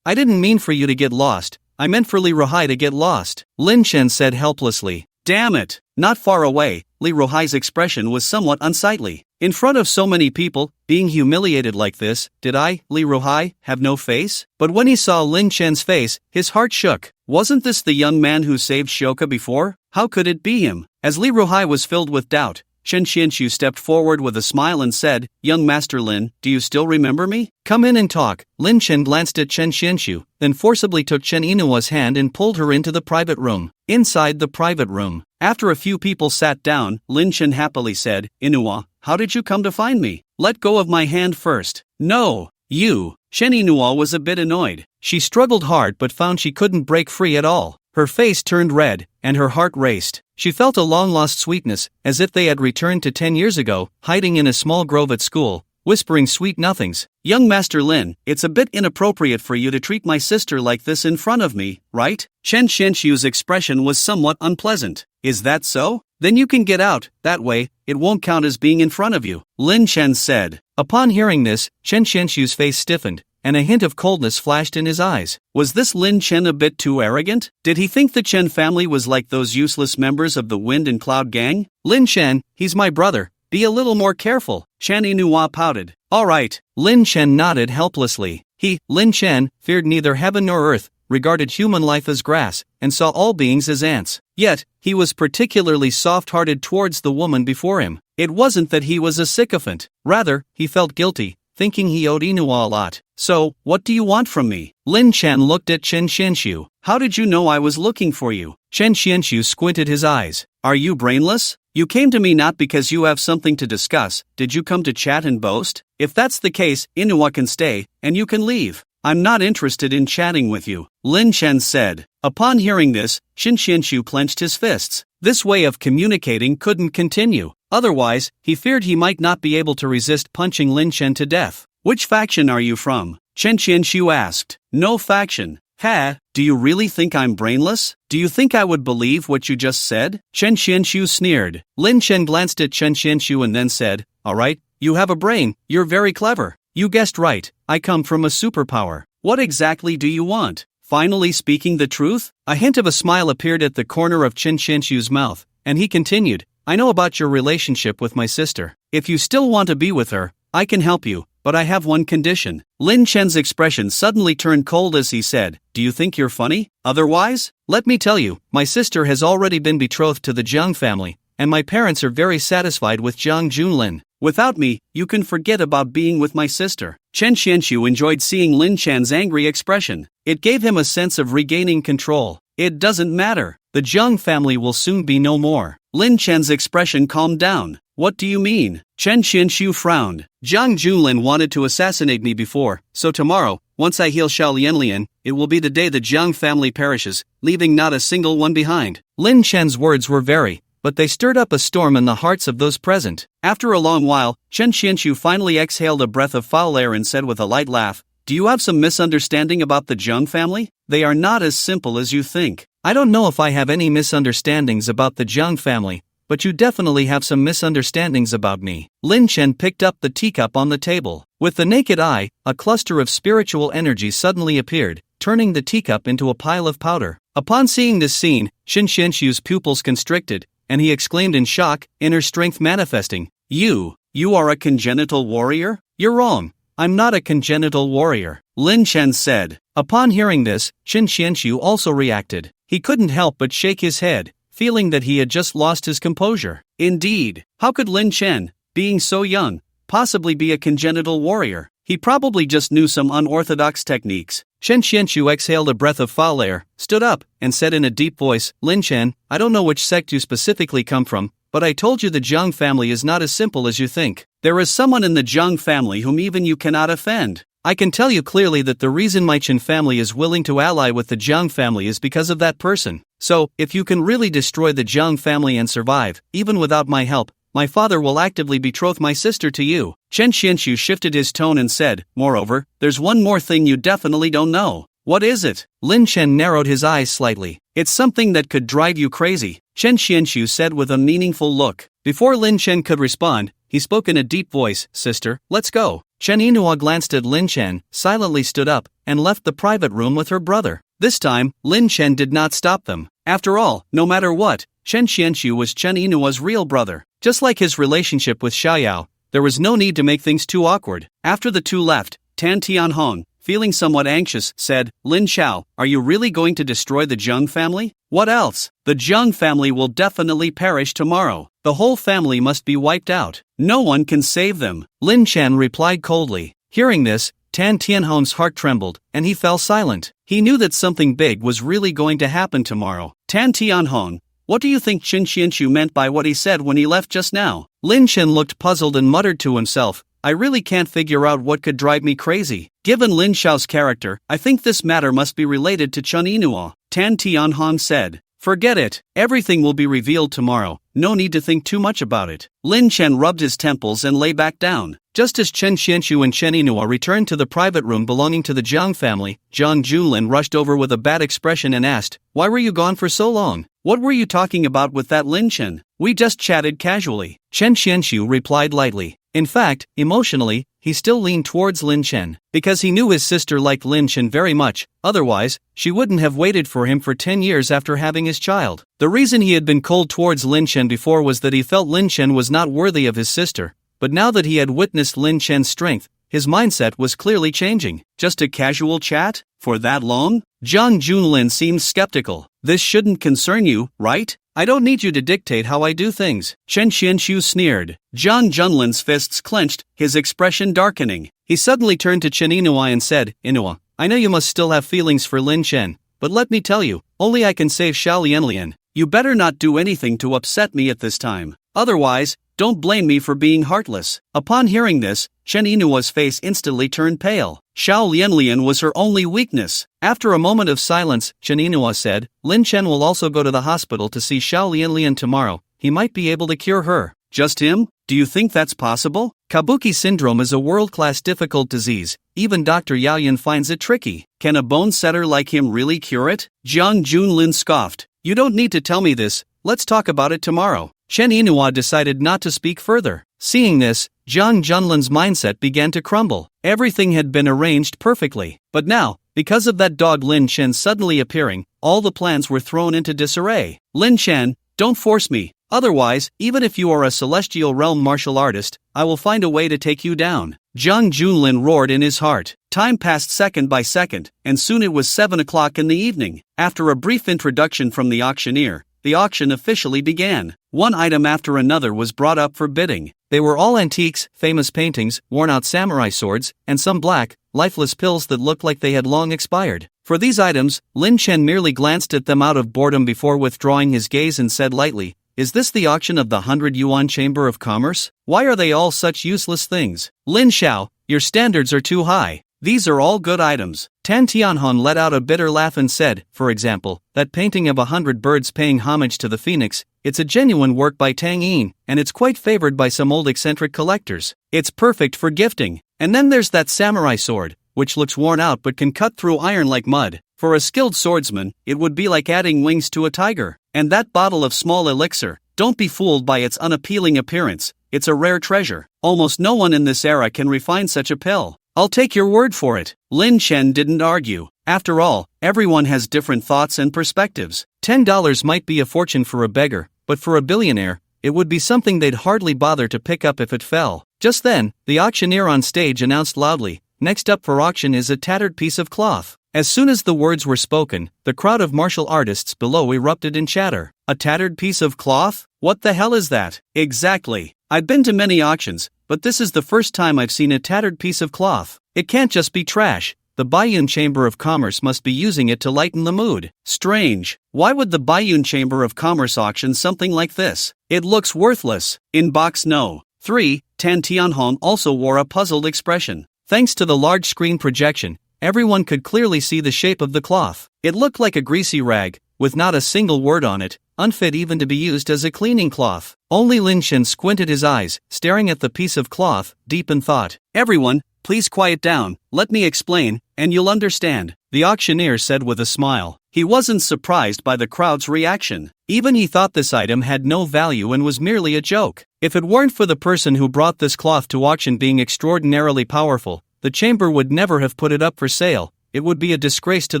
B: I didn't mean for you to get lost. I meant for Li Ruhai to get lost, Lin Chen said helplessly.
A: Damn it! Not far away, Li Ruhai's expression was somewhat unsightly. In front of so many people, being humiliated like this, did I, Li Ruhai, have no face? But when he saw Lin Chen's face, his heart shook. Wasn't this the young man who saved Shouka before? How could it be him? As Li Ruhai was filled with doubt, Chen Xianxu stepped forward with a smile and said, Young Master Lin, do you still remember me?
B: Come in and talk. Lin Chen glanced at Chen Xianxu, then forcibly took Chen Yinua's hand and pulled her into the private room. Inside the private room,
A: after a few people sat down, Lin Chen happily said, Yinhua, how did you come to find me? Let go of my hand first. No, you. Chen Yinhua was a bit annoyed.
B: She struggled hard but found she couldn't break free at all. Her face turned red, and her heart raced. She felt a long-lost sweetness, as if they had returned to 10 years ago, hiding in a small grove at school, whispering sweet nothings.
A: Young Master Lin, it's a bit inappropriate for you to treat my sister like this in front of me, right? Chen Xianxu's expression was somewhat unpleasant. Is that so? Then you can get out, that way, it won't count as being in front of you, Lin Chen said.
B: Upon hearing this, Chen Xianxu's face stiffened, and a hint of coldness flashed in his eyes. Was this Lin Chen a bit too arrogant? Did he think the Chen family was like those useless members of the Wind and Cloud gang? Lin Chen, he's my brother. Be a little more careful, Chen Inua pouted. All right. Lin Chen nodded helplessly. He, Lin Chen, feared neither heaven nor earth, regarded human life as grass, and saw all beings as ants. Yet, he was particularly soft-hearted towards the woman before him. It wasn't that he was a sycophant. Rather, he felt guilty, thinking he owed Inua a lot. So, what do you want from me? Lin Chen looked at Chen Xianxiu. How did you know I was looking for you? Chen Xianxiu squinted his eyes. Are you brainless? You came to me not because you have something to discuss. Did you come to chat and boast? If that's the case, Inua can stay, and you can leave. I'm not interested in chatting with you, Lin Chen said. Upon hearing this, Chen Xianxiu clenched his fists. This way of communicating couldn't continue. Otherwise, he feared he might not be able to resist punching Lin Chen to death. Which faction are you from? Chen Xianxiu asked. No faction. Ha, do you really think I'm brainless? Do you think I would believe what you just said? Chen Xianxiu sneered. Lin Chen glanced at Chen Xianxiu and then said, all right, you have a brain, you're very clever. You guessed right, I come from a superpower. What exactly do you want? Finally speaking the truth? A hint of a smile appeared at the corner of Chen Xianxiu's mouth, and he continued, I know about your relationship with my sister. If you still want to be with her, I can help you, but I have one condition. Lin Chen's expression suddenly turned cold as he said, do you think you're funny? Otherwise? Let me tell you, my sister has already been betrothed to the Jiang family, and my parents are very satisfied with Jiang Junlin. Without me, you can forget about being with my sister. Chen Xianxiu enjoyed seeing Lin Chen's angry expression. It gave him a sense of regaining control. It doesn't matter. The Jiang family will soon be no more. Lin Chen's expression calmed down. What do you mean? Chen Xianxiu frowned. Jiang Junlin wanted to assassinate me before, so tomorrow, once I heal Xiao Lianlian, it will be the day the Jiang family perishes, leaving not a single one behind. Lin Chen's words were very, but they stirred up a storm in the hearts of those present. After a long while, Chen Xianxiu finally exhaled a breath of foul air and said with a light laugh, do you have some misunderstanding about the Jiang family? They are not as simple as you think. I don't know if I have any misunderstandings about the Jiang family, but you definitely have some misunderstandings about me. Lin Chen picked up the teacup on the table. With the naked eye, a cluster of spiritual energy suddenly appeared, turning the teacup into a pile of powder. Upon seeing this scene, Chen Xianxiu's pupils constricted, and he exclaimed in shock, inner strength manifesting. You are a congenital warrior? You're wrong. I'm not a congenital warrior, Lin Chen said. Upon hearing this, Chen Xianxiu also reacted. He couldn't help but shake his head, feeling that he had just lost his composure. Indeed, how could Lin Chen, being so young, possibly be a congenital warrior? He probably just knew some unorthodox techniques. Chen Xianxiu exhaled a breath of foul air, stood up, and said in a deep voice, Lin Chen, I don't know which sect you specifically come from, but I told you the Jiang family is not as simple as you think. There is someone in the Jiang family whom even you cannot offend. I can tell you clearly that the reason my Chen family is willing to ally with the Jiang family is because of that person. So, if you can really destroy the Jiang family and survive, even without my help, my father will actively betroth my sister to you. Chen Xianxiu shifted his tone and said, moreover, there's one more thing you definitely don't know. What is it? Lin Chen narrowed his eyes slightly. It's something that could drive you crazy, Chen Xianxiu said with a meaningful look. Before Lin Chen could respond, he spoke in a deep voice, sister, let's go. Chen Inua glanced at Lin Chen, silently stood up, and left the private room with her brother. This time, Lin Chen did not stop them. After all, no matter what, Chen Xianxiu was Chen Inua's real brother. Just like his relationship with Xiaoyao, there was no need to make things too awkward. After the two left, Tan Tianhong, feeling somewhat anxious, said, Lin Xiao, are you really going to destroy the Jiang family? What else? The Jiang family will definitely perish tomorrow. The whole family must be wiped out. No one can save them. Lin Chen replied coldly. Hearing this, Tan Tianhong's heart trembled, and he fell silent. He knew that something big was really going to happen tomorrow. Tan Tianhong, what do you think Chen Xianxiu meant by what he said when he left just now? Lin Chen looked puzzled and muttered to himself, I really can't figure out what could drive me crazy. Given Lin Xiao's character, I think this matter must be related to Chen Inua. Tan Tianhong said. Forget it. Everything will be revealed tomorrow. No need to think too much about it. Lin Chen rubbed his temples and lay back down. Just as Chen Xianxiu and Chen Inua returned to the private room belonging to the Jiang family, Jiang Junlin rushed over with a bad expression and asked, Why were you gone for so long? What were you talking about with that Lin Chen? We just chatted casually. Chen Xianxiu replied lightly. In fact, emotionally, he still leaned towards Lin Chen, because he knew his sister liked Lin Chen very much, otherwise, she wouldn't have waited for him for 10 years after having his child. The reason he had been cold towards Lin Chen before was that he felt Lin Chen was not worthy of his sister, but now that he had witnessed Lin Chen's strength, his mindset was clearly changing. Just a casual chat? For that long? Zhang Junlin seemed skeptical. This shouldn't concern you, right? I don't need you to dictate how I do things. Chen Xianxiu sneered. Zhang Junlin's fists clenched, his expression darkening. He suddenly turned to Chen Inua and said, Inua, I know you must still have feelings for Lin Chen, but let me tell you, only I can save Xiao Lianlian. You better not do anything to upset me at this time. Otherwise, don't blame me for being heartless. Upon hearing this, Chen Inua's face instantly turned pale. Xiao Lianlian was her only weakness. After a moment of silence, Chen Inua said, Lin Chen will also go to the hospital to see Xiao Lianlian tomorrow. He might be able to cure her. Just him? Do you think that's possible? Kabuki syndrome is a world-class difficult disease. Even Dr. Yaoyan finds it tricky. Can a bone setter like him really cure it? Jiang Junlin scoffed. You don't need to tell me this. Let's talk about it tomorrow. Chen Inua decided not to speak further. Seeing this, Zhang Junlin's mindset began to crumble. Everything had been arranged perfectly. But now, because of that dog Lin Chen suddenly appearing, all the plans were thrown into disarray. Lin Chen, don't force me. Otherwise, even if you are a celestial realm martial artist, I will find a way to take you down. Zhang Junlin roared in his heart. Time passed second by second, and soon it was 7 o'clock in the evening. After a brief introduction from the auctioneer, the auction officially began. One item after another was brought up for bidding. They were all antiques, famous paintings, worn-out samurai swords, and some black, lifeless pills that looked like they had long expired. For these items, Lin Chen merely glanced at them out of boredom before withdrawing his gaze and said lightly, Is this the auction of the 100 Yuan Chamber of Commerce? Why are they all such useless things? Lin Xiao, your standards are too high. These are all good items. Tan Tianhong let out a bitter laugh and said, for example, that painting of 100 birds paying homage to the phoenix, it's a genuine work by Tang Yin, and it's quite favored by some old eccentric collectors. It's perfect for gifting. And then there's that samurai sword, which looks worn out but can cut through iron like mud. For a skilled swordsman, it would be like adding wings to a tiger. And that bottle of small elixir, don't be fooled by its unappealing appearance. It's a rare treasure. Almost no one in this era can refine such a pill. I'll take your word for it. Lin Chen didn't argue. After all, everyone has different thoughts and perspectives. $10 might be a fortune for a beggar, but for a billionaire, it would be something they'd hardly bother to pick up if it fell. Just then, the auctioneer on stage announced loudly, Next up for auction is a tattered piece of cloth. As soon as the words were spoken, the crowd of martial artists below erupted in chatter. A tattered piece of cloth? What the hell is that? Exactly. I've been to many auctions, but this is the first time I've seen a tattered piece of cloth. It can't just be trash. The Baiyun Chamber of Commerce must be using it to lighten the mood. Strange. Why would the Baiyun Chamber of Commerce auction something like this? It looks worthless. In box no. 3, Tan Tianhong also wore a puzzled expression. Thanks to the large screen projection, everyone could clearly see the shape of the cloth. It looked like a greasy rag, with not a single word on it, unfit even to be used as a cleaning cloth. Only Lin Chen squinted his eyes, staring at the piece of cloth, deep in thought. Everyone, please quiet down, let me explain, and you'll understand, the auctioneer said with a smile. He wasn't surprised by the crowd's reaction. Even he thought this item had no value and was merely a joke. If it weren't for the person who brought this cloth to auction being extraordinarily powerful, the chamber would never have put it up for sale. It would be a disgrace to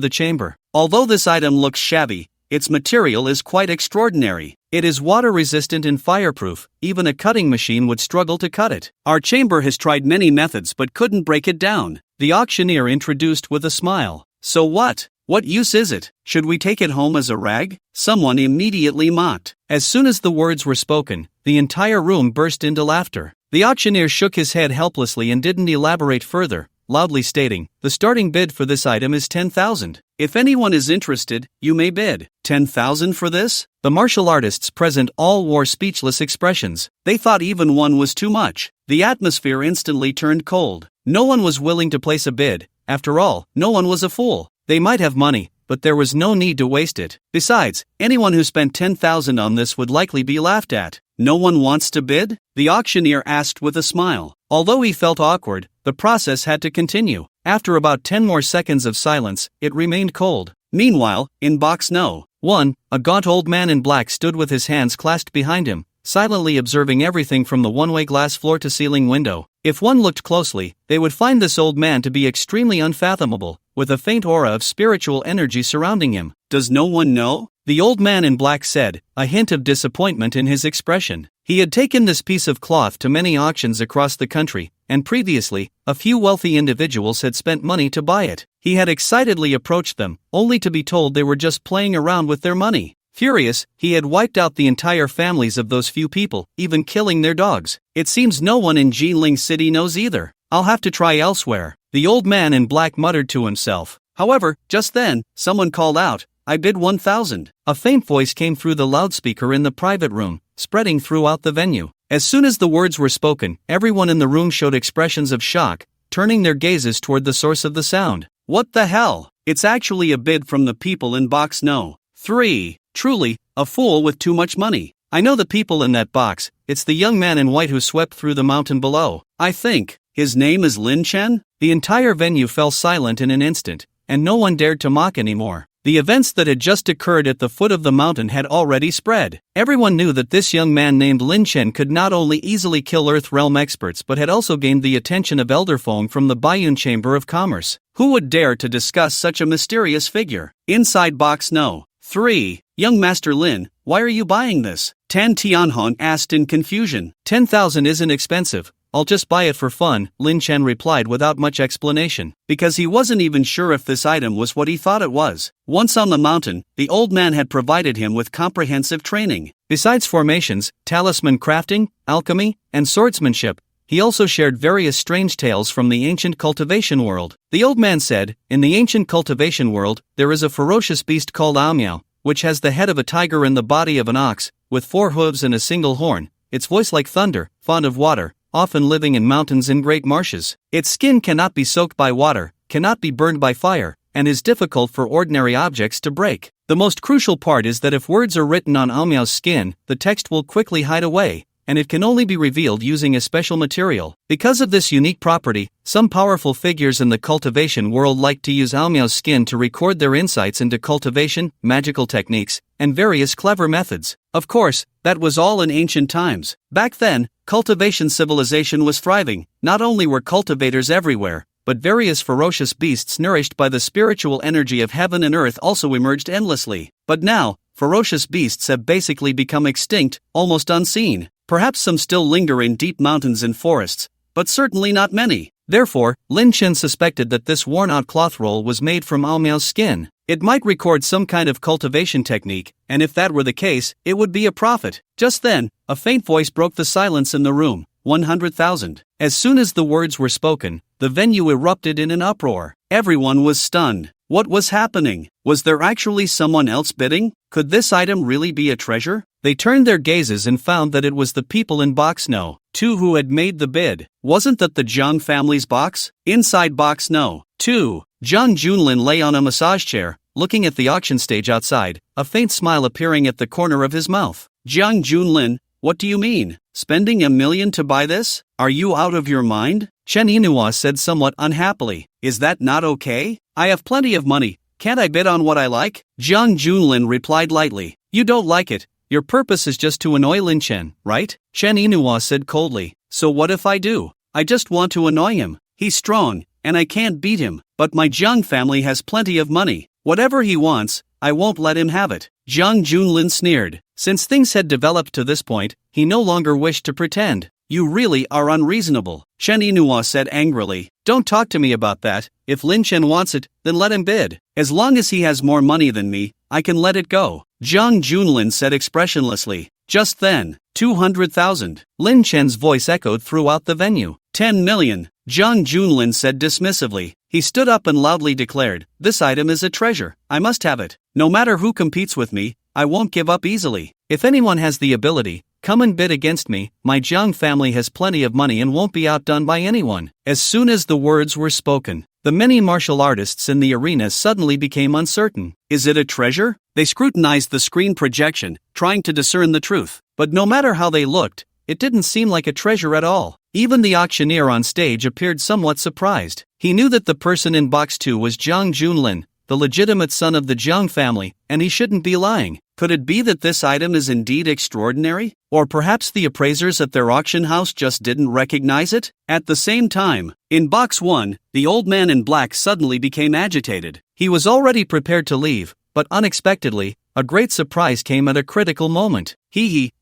B: the chamber. Although this item looks shabby, its material is quite extraordinary. It is water-resistant and fireproof, even a cutting machine would struggle to cut it. Our chamber has tried many methods but couldn't break it down, the auctioneer introduced with a smile. So what? What use is it? Should we take it home as a rag? Someone immediately mocked. As soon as the words were spoken, the entire room burst into laughter. The auctioneer shook his head helplessly and didn't elaborate further, loudly stating, the starting bid for this item is 10,000. If anyone is interested, you may bid. 10,000 for this? The martial artists present all wore speechless expressions. They thought even one was too much. The atmosphere instantly turned cold. No one was willing to place a bid. After all, no one was a fool. They might have money, but there was no need to waste it. Besides, anyone who spent 10,000 on this would likely be laughed at. No one wants to bid? The auctioneer asked with a smile. Although he felt awkward, the process had to continue. After about 10 more seconds of silence, it remained cold. Meanwhile, in box no. 1, a gaunt old man in black stood with his hands clasped behind him, silently observing everything from the one-way glass floor-to-ceiling window. If one looked closely, they would find this old man to be extremely unfathomable, with a faint aura of spiritual energy surrounding him.
A: Does no one know?
B: The old man in black said, a hint of disappointment in his expression. He had taken this piece of cloth to many auctions across the country, and previously, a few wealthy individuals had spent money to buy it. He had excitedly approached them, only to be told they were just playing around with their money. Furious, he had wiped out the entire families of those few people, even killing their dogs. It seems no one in Jiling City knows either. I'll have to try elsewhere, the old man in black muttered to himself. However, just then, someone called out, I bid 1,000. A faint voice came through the loudspeaker in the private room, spreading throughout the venue. As soon as the words were spoken, everyone in the room showed expressions of shock, turning their gazes toward the source of the sound.
A: What the hell? It's actually a bid from the people in box No. 3. Truly, a fool with too much money.
B: I know the people in that box. It's the young man in white who swept through the mountain below.
A: I think. His name is Lin Chen?
B: The entire venue fell silent in an instant, and no one dared to mock anymore. The events that had just occurred at the foot of the mountain had already spread. Everyone knew that this young man named Lin Chen could not only easily kill Earth Realm experts but had also gained the attention of Elderfolk from the Bayun Chamber of Commerce.
A: Who would dare to discuss such a mysterious figure? Inside box No. 3. Young Master Lin, why are you buying this? Tan Tianhong asked in confusion.
B: 10,000 isn't expensive. I'll just buy it for fun, Lin Chen replied without much explanation.
A: Because he wasn't even sure if this item was what he thought it was. Once on the mountain, the old man had provided him with comprehensive training.
B: Besides formations, talisman crafting, alchemy, and swordsmanship, he also shared various strange tales from the ancient cultivation world. The old man said, in the ancient cultivation world, there is a ferocious beast called Aomiao, which has the head of a tiger and the body of an ox, with 4 hooves and a single horn, its voice like thunder, fond of water, often living in mountains and great marshes. Its skin cannot be soaked by water, cannot be burned by fire, and is difficult for ordinary objects to break. The most crucial part is that if words are written on Aomiao's skin, the text will quickly hide away, and it can only be revealed using a special material. Because of this unique property, some powerful figures in the cultivation world like to use Aomiao's skin to record their insights into cultivation, magical techniques, and various clever methods.
A: Of course, that was all in ancient times. Back then, cultivation civilization was thriving. Not only were cultivators everywhere, but various ferocious beasts nourished by the spiritual energy of heaven and earth also emerged endlessly. But now, ferocious beasts have basically become extinct, almost unseen. Perhaps some still linger in deep mountains and forests, but certainly not many.
B: Therefore, Lin Chen suspected that this worn-out cloth roll was made from Aomiao's skin. It might record some kind of cultivation technique, and if that were the case, it would be a profit. Just then, a faint voice broke the silence in the room. 100,000. As soon as the words were spoken, the venue erupted in an uproar. Everyone was stunned. What was happening? Was there actually someone else bidding? Could this item really be a treasure? They turned their gazes and found that it was the people in box No. 2 who had made the bid. Wasn't that the Zhang family's box? Inside box No. 2, Zhang Junlin lay on a massage chair, looking at the auction stage outside, a faint smile appearing at the corner of his mouth. Zhang Junlin, what do you mean? Spending $1 million to buy this? Are you out of your mind? Chen Yinhua said somewhat unhappily.
A: Is that not okay? I have plenty of money. Can't I bid on what I like? Zhang Junlin replied lightly.
B: You don't like it. Your purpose is just to annoy Lin Chen, right? Chen Yinhua said coldly.
A: So what if I do? I just want to annoy him. He's strong, and I can't beat him. But my Zhang family has plenty of money. Whatever he wants, I won't let him have it. Zhang Junlin sneered.
B: Since things had developed to this point, he no longer wished to pretend.
A: You really are unreasonable, Chen Yinhua said angrily.
B: Don't talk to me about that. If Lin Chen wants it, then let him bid.
A: As long as he has more money than me, I can let it go, Zhang Junlin said expressionlessly. Just then, 200,000.
B: Lin Chen's voice echoed throughout the venue.
A: 10 million, Zhang Junlin said dismissively. He stood up and loudly declared, this item is a treasure. I must have it. No matter who competes with me, I won't give up easily.
B: If anyone has the ability, come and bid against me. My Zhang family has plenty of money and won't be outdone by anyone.
A: As soon as the words were spoken,
B: the many martial artists in the arena suddenly became uncertain.
A: Is it a treasure? They scrutinized the screen projection, trying to discern the truth. But no matter how they looked, it didn't seem like a treasure at all. Even the auctioneer on stage appeared somewhat surprised. He knew that the person in box 2 was Zhang Junlin, the legitimate son of the Zhang family, and he shouldn't be lying.
B: Could it be that this item is indeed extraordinary? Or perhaps the appraisers at their auction house just didn't recognize it? At the same time, in box 1, the old man in black suddenly became agitated. He was already prepared to leave, but unexpectedly, a great surprise came at a critical moment.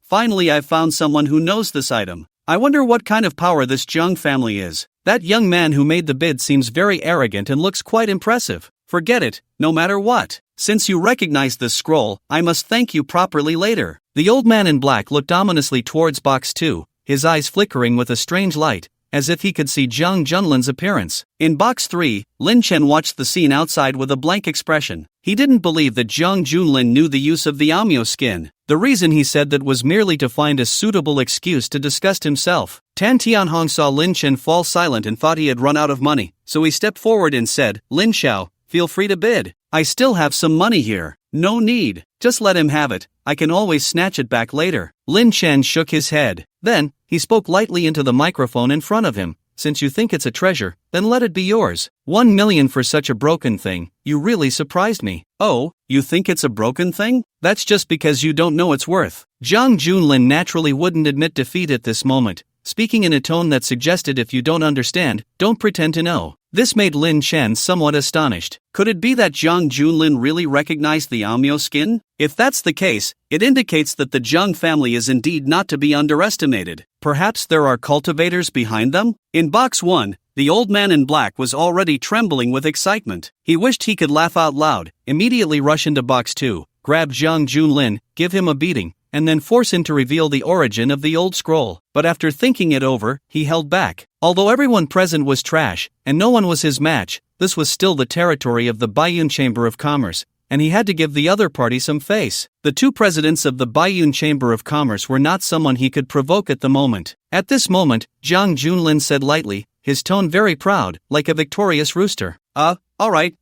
B: Finally I've found someone who knows this item. I wonder what kind of power this Jung family is. That young man who made the bid seems very arrogant and looks quite impressive. Forget it, no matter what. Since you recognize this scroll, I must thank you properly later. The old man in black looked ominously towards box 2, his eyes flickering with a strange light, as if he could see Jung Junlin's appearance. In box 3, Lin Chen watched the scene outside with a blank expression. He didn't believe that Jung Junlin knew the use of the Amyo skin. The reason he said that was merely to find a suitable excuse to disgust himself. Tan Tianhong saw Lin Chen fall silent and thought he had run out of money, so he stepped forward and said, "Lin Xiao, feel free to bid. I still have some money here. No need. Just let him have it. I can always snatch it back later." Lin Chen shook his head. Then, he spoke lightly into the microphone in front of him. "Since you think it's a treasure, then let it be yours. 1 million for such a broken thing. You really surprised me." "Oh, you think it's a broken thing? That's just because you don't know its worth." Jung Junlin naturally wouldn't admit defeat at this moment, speaking in a tone that suggested if you don't understand, don't pretend to know. This made Lin Chen somewhat astonished. Could it be that Jung Junlin really recognized the Amyo skin? If that's the case, it indicates that the Jung family is indeed not to be underestimated. Perhaps there are cultivators behind them? In box 1, the old man in black was already trembling with excitement. He wished he could laugh out loud, immediately rush into box 2, grab Jung Junlin, give him a beating, and then force him to reveal the origin of the old scroll. But after thinking it over, he held back. Although everyone present was trash, and no one was his match, this was still the territory of the Baiyun Chamber of Commerce, and he had to give the other party some face. The two presidents of the Baiyun Chamber of Commerce were not someone he could provoke at the moment. At this moment, Jung Junlin said lightly, his tone very proud, like a victorious rooster, all right.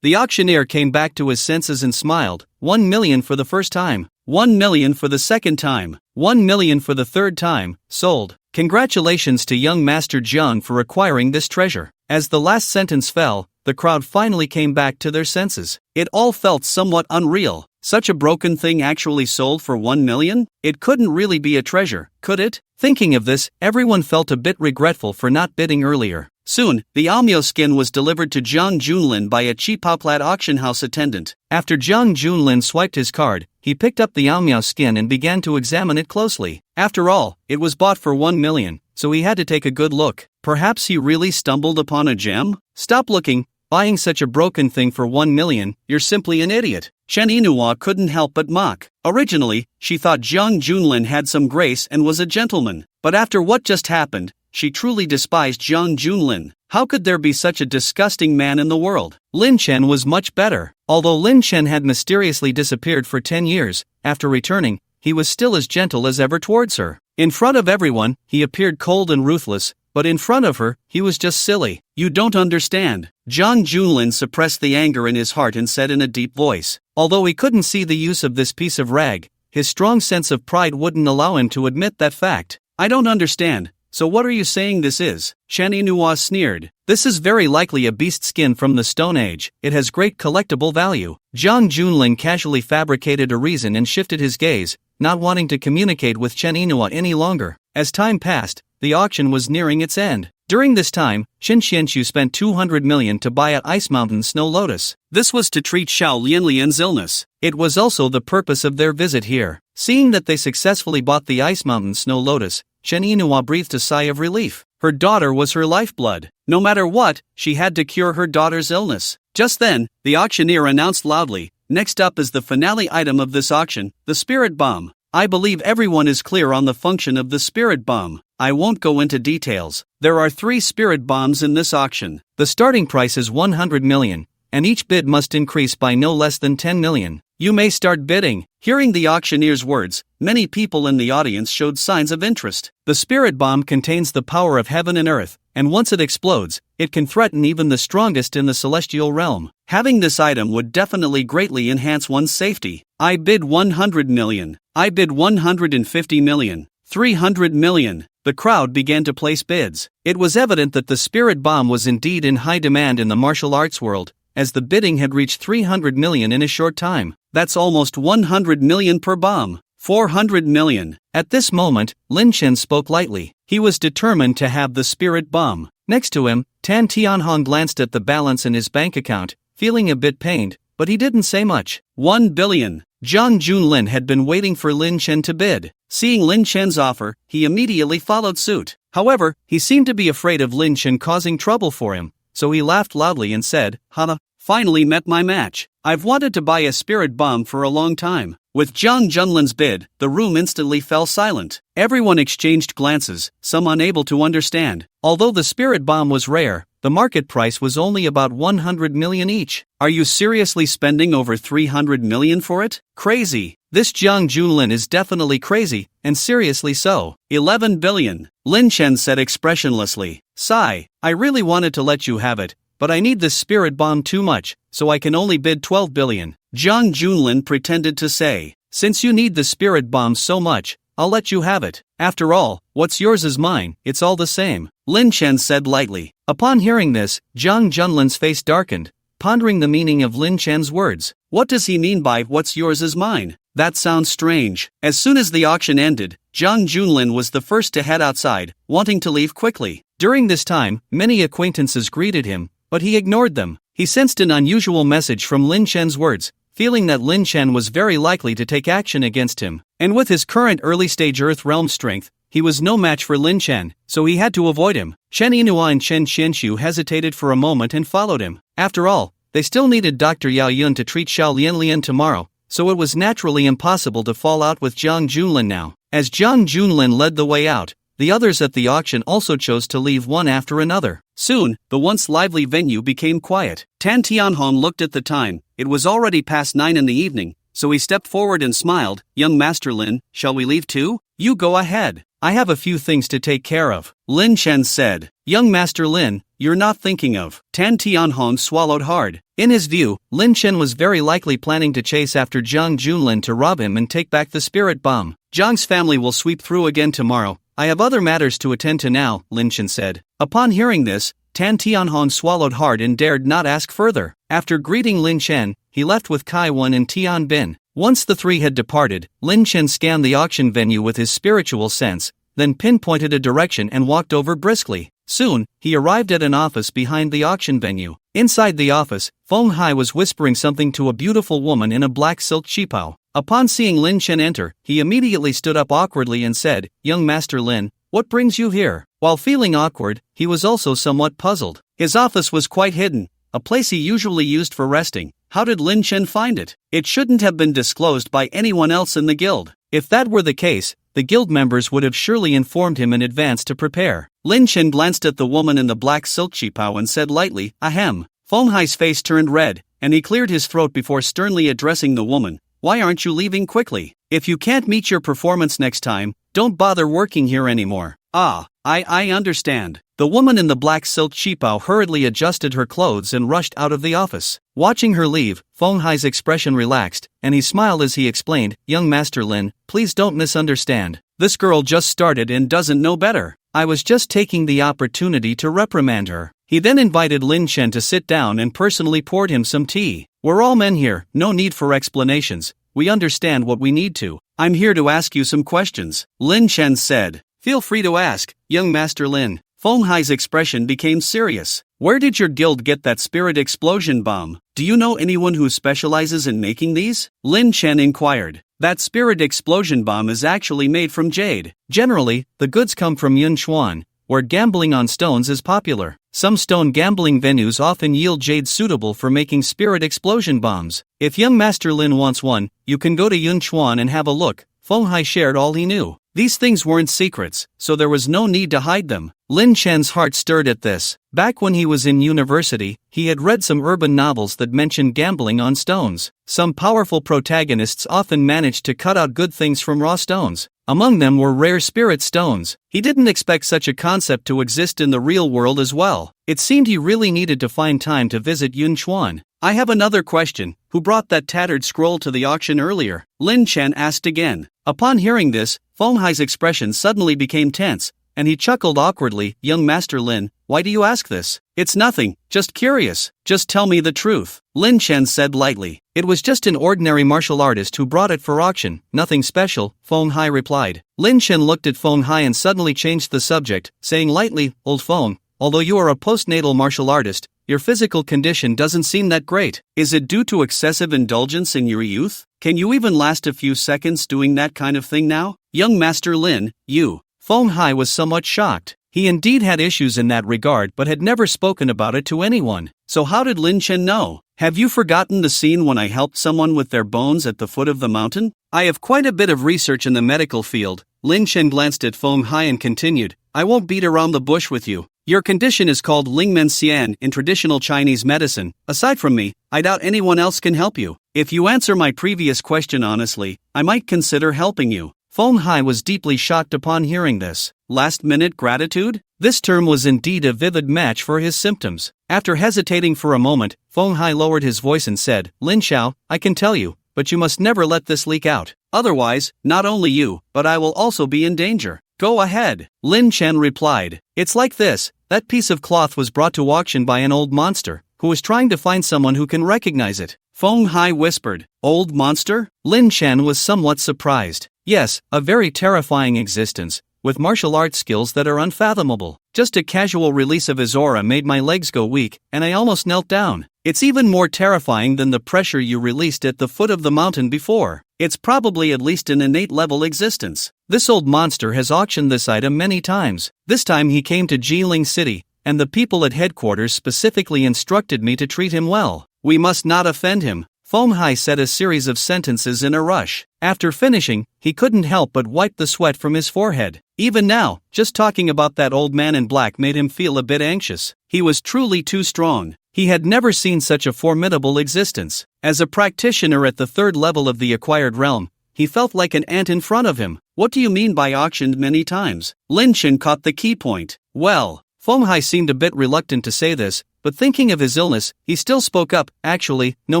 B: The auctioneer came back to his senses and smiled. 1 million for the first time. 1 million for the second time. 1 million for the third time. Sold. Congratulations to young Master Jung for acquiring this treasure. As the last sentence fell, the crowd finally came back to their senses. It all felt somewhat unreal. Such a broken thing actually sold for 1 million? It couldn't really be a treasure, could it? Thinking of this, everyone felt a bit regretful for not bidding earlier. Soon, the Amyo skin was delivered to Jung Junlin by a Chipaoplat auction house attendant. After Jung Junlin swiped his card, he picked up the Amyo skin and began to examine it closely. After all, it was bought for 1 million, so he had to take a good look. Perhaps he really stumbled upon a gem? Stop looking. Buying such a broken thing for 1 million, you're simply an idiot. Chen Yinhua couldn't help but mock. Originally, she thought Jung Junlin had some grace and was a gentleman. But after what just happened, she truly despised Jung Junlin. How could there be such a disgusting man in the world? Lin Chen was much better. Although Lin Chen had mysteriously disappeared for 10 years, after returning, he was still as gentle as ever towards her. In front of everyone, he appeared cold and ruthless, but in front of her, he was just silly. You don't understand. Jung Junlin suppressed the anger in his heart and said in a deep voice. Although he couldn't see the use of this piece of rag, his strong sense of pride wouldn't allow him to admit that fact. I don't understand. So what are you saying this is? Chen Yinhua sneered. This is very likely a beast skin from the Stone Age. It has great collectible value. Jung Junlin casually fabricated a reason and shifted his gaze, not wanting to communicate with Chen Yinhua any longer. As time passed, the auction was nearing its end. During this time, Shin Xianxu spent 200 million to buy at Ice Mountain Snow Lotus. This was to treat Xiao Lianlian's illness. It was also the purpose of their visit here. Seeing that they successfully bought the Ice Mountain Snow Lotus, Chen Yinhua breathed a sigh of relief. Her daughter was her lifeblood. No matter what, she had to cure her daughter's illness. Just then, the auctioneer announced loudly, "Next up is the finale item of this auction, the Spirit Bomb. I believe everyone is clear on the function of the Spirit Bomb. I won't go into details. There are 3 Spirit Bombs in this auction. The starting price is 100 million, and each bid must increase by no less than 10 million. You may start bidding." Hearing the auctioneer's words, many people in the audience showed signs of interest. The Spirit Bomb contains the power of heaven and earth, and once it explodes, it can threaten even the strongest in the celestial realm. Having this item would definitely greatly enhance one's safety. I bid 100 million. I bid 150 million. 300 million. The crowd began to place bids. It was evident that the Spirit Bomb was indeed in high demand in the martial arts world, as the bidding had reached 300 million in a short time. That's almost 100 million per bomb. 400 million. At this moment, Lin Chen spoke lightly. He was determined to have the spirit bomb. Next to him, Tan Tianhong glanced at the balance in his bank account, feeling a bit pained, but he didn't say much. 1 billion. Zhang Junlin had been waiting for Lin Chen to bid. Seeing Lin Chen's offer, he immediately followed suit. However, he seemed to be afraid of Lin Chen causing trouble for him, so he laughed loudly and said, "Hana, finally met my match. I've wanted to buy a spirit bomb for a long time." With Zhang Junlin's bid, the room instantly fell silent. Everyone exchanged glances, some unable to understand. Although the spirit bomb was rare, the market price was only about 100 million each. Are you seriously spending over 300 million for it? Crazy. This Zhang Junlin is definitely crazy, and seriously so. 11 billion. Lin Chen said expressionlessly. Sigh, I really wanted to let you have it, but I need this spirit bomb too much, so I can only bid 12 billion. Zhang Junlin pretended to say, since you need the spirit bomb so much, I'll let you have it. After all, what's yours is mine, it's all the same. Lin Chen said lightly. Upon hearing this, Zhang Junlin's face darkened, pondering the meaning of Lin Chen's words. What does he mean by what's yours is mine? That sounds strange. As soon as the auction ended, Zhang Junlin was the first to head outside, wanting to leave quickly. During this time, many acquaintances greeted him, but he ignored them. He sensed an unusual message from Lin Chen's words, feeling that Lin Chen was very likely to take action against him. And with his current early-stage Earth Realm strength, he was no match for Lin Chen, so he had to avoid him. Chen Yinhua and Chen Xianxu hesitated for a moment and followed him. After all, they still needed Dr. Yao Yun to treat Xiao Lianlian tomorrow, so it was naturally impossible to fall out with Zhang Junlin now. As Zhang Junlin led the way out, the others at the auction also chose to leave one after another. Soon, the once lively venue became quiet. Tan Tianhong looked at the time. It was already past 9 in the evening, so he stepped forward and smiled. Young Master Lin, shall we leave too? You go ahead. I have a few things to take care of. Lin Chen said. Young Master Lin, you're not thinking of. Tan Tianhong swallowed hard. In his view, Lin Chen was very likely planning to chase after Zhang Junlin to rob him and take back the spirit bomb. Zhang's family will sweep through again tomorrow. I have other matters to attend to now, Lin Chen said. Upon hearing this, Tan Tianhong swallowed hard and dared not ask further. After greeting Lin Chen, he left with Kai Wen and Tian Bin. Once the three had departed, Lin Chen scanned the auction venue with his spiritual sense, then pinpointed a direction and walked over briskly. Soon, he arrived at an office behind the auction venue. Inside the office, Feng Hai was whispering something to a beautiful woman in a black silk qipao. Upon seeing Lin Chen enter, he immediately stood up awkwardly and said, Young Master Lin, what brings you here? While feeling awkward, he was also somewhat puzzled. His office was quite hidden, a place he usually used for resting. How did Lin Chen find it? It shouldn't have been disclosed by anyone else in the guild. If that were the case, the guild members would have surely informed him in advance to prepare. Lin Chen glanced at the woman in the black silk qipao and said lightly, Ahem. Feng Hai's face turned red, and he cleared his throat before sternly addressing the woman. Why aren't you leaving quickly? If you can't meet your performance next time, don't bother working here anymore. I understand. The woman in the black silk qipao hurriedly adjusted her clothes and rushed out of the office. Watching her leave, Feng Hai's expression relaxed, and he smiled as he explained, Young Master Lin, please don't misunderstand. This girl just started and doesn't know better. I was just taking the opportunity to reprimand her. He then invited Lin Chen to sit down and personally poured him some tea. We're all men here, no need for explanations. We understand what we need to. I'm here to ask you some questions. Lin Chen said. Feel free to ask, Young Master Lin. Feng Hai's expression became serious. Where did your guild get that spirit explosion bomb? Do you know anyone who specializes in making these? Lin Chen inquired. That spirit explosion bomb is actually made from jade. Generally, the goods come from Yunchuan, where gambling on stones is popular. Some stone gambling venues often yield jade suitable for making spirit explosion bombs. If Young Master Lin wants one, you can go to Yunchuan and have a look. Feng Hai shared all he knew. These things weren't secrets, so there was no need to hide them. Lin Chen's heart stirred at this. Back when he was in university, he had read some urban novels that mentioned gambling on stones. Some powerful protagonists often managed to cut out good things from raw stones. Among them were rare spirit stones. He didn't expect such a concept to exist in the real world as well. It seemed he really needed to find time to visit Yunchuan. I have another question. Who brought that tattered scroll to the auction earlier? Lin Chen asked again. Upon hearing this, Feng Hai's expression suddenly became tense, and he chuckled awkwardly. Young Master Lin, why do you ask this? It's nothing, just curious. Just tell me the truth, Lin Chen said lightly. It was just an ordinary martial artist who brought it for auction, nothing special, Feng Hai replied. Lin Chen looked at Feng Hai and suddenly changed the subject, saying lightly, Old Feng, although you are a postnatal martial artist, your physical condition doesn't seem that great. Is it due to excessive indulgence in your youth? Can you even last a few seconds doing that kind of thing now? Young Master Lin, you. Feng Hai was somewhat shocked. He indeed had issues in that regard but had never spoken about it to anyone. So how did Lin Chen know? Have you forgotten the scene when I helped someone with their bones at the foot of the mountain? I have quite a bit of research in the medical field. Lin Chen glanced at Feng Hai and continued, I won't beat around the bush with you. Your condition is called Lingmen Xian in traditional Chinese medicine. Aside from me, I doubt anyone else can help you. If you answer my previous question honestly, I might consider helping you. Feng Hai was deeply shocked upon hearing this. Last-minute gratitude? This term was indeed a vivid match for his symptoms. After hesitating for a moment, Feng Hai lowered his voice and said, Lin Xiao, I can tell you, but you must never let this leak out. Otherwise, not only you, but I will also be in danger. Go ahead, Lin Chen replied. It's like this. That piece of cloth was brought to auction by an old monster, who was trying to find someone who can recognize it. Feng Hai whispered, Old monster? Lin Chen was somewhat surprised. Yes, a very terrifying existence, with martial arts skills that are unfathomable. Just a casual release of his aura made my legs go weak, and I almost knelt down. It's even more terrifying than the pressure you released at the foot of the mountain before. It's probably at least an innate level existence. This old monster has auctioned this item many times. This time he came to Jiling City, and the people at headquarters specifically instructed me to treat him well. We must not offend him. Feng Hai said a series of sentences in a rush. After finishing, he couldn't help but wipe the sweat from his forehead. Even now, just talking about that old man in black made him feel a bit anxious. He was truly too strong. He had never seen such a formidable existence. As a practitioner at the third level of the acquired realm, he felt like an ant in front of him. What do you mean by auctioned many times? Lin Chen caught the key point. Well, Feng Hai seemed a bit reluctant to say this, but thinking of his illness, he still spoke up. Actually, no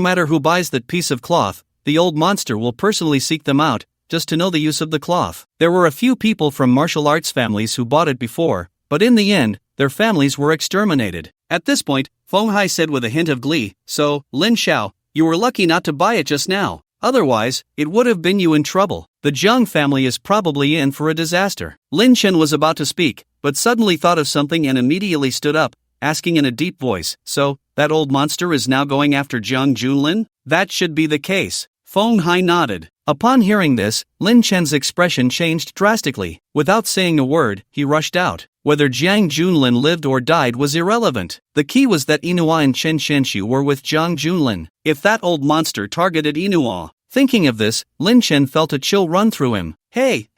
B: matter who buys that piece of cloth, the old monster will personally seek them out, just to know the use of the cloth. There were a few people from martial arts families who bought it before, but in the end, their families were exterminated. At this point, Feng Hai said with a hint of glee, So, Lin Xiao, you were lucky not to buy it just now. Otherwise, it would have been you in trouble. The Zhang family is probably in for a disaster. Lin Chen was about to speak, but suddenly thought of something and immediately stood up, asking in a deep voice, So, that old monster is now going after Jiang Junlin? That should be the case. Feng Hai nodded. Upon hearing this, Lin Chen's expression changed drastically. Without saying a word, he rushed out. Whether Jiang Junlin lived or died was irrelevant. The key was that Inua and Chen Xianxu were with Jiang Junlin. If that old monster targeted Inua. Thinking of this, Lin Chen felt a chill run through him. Hey,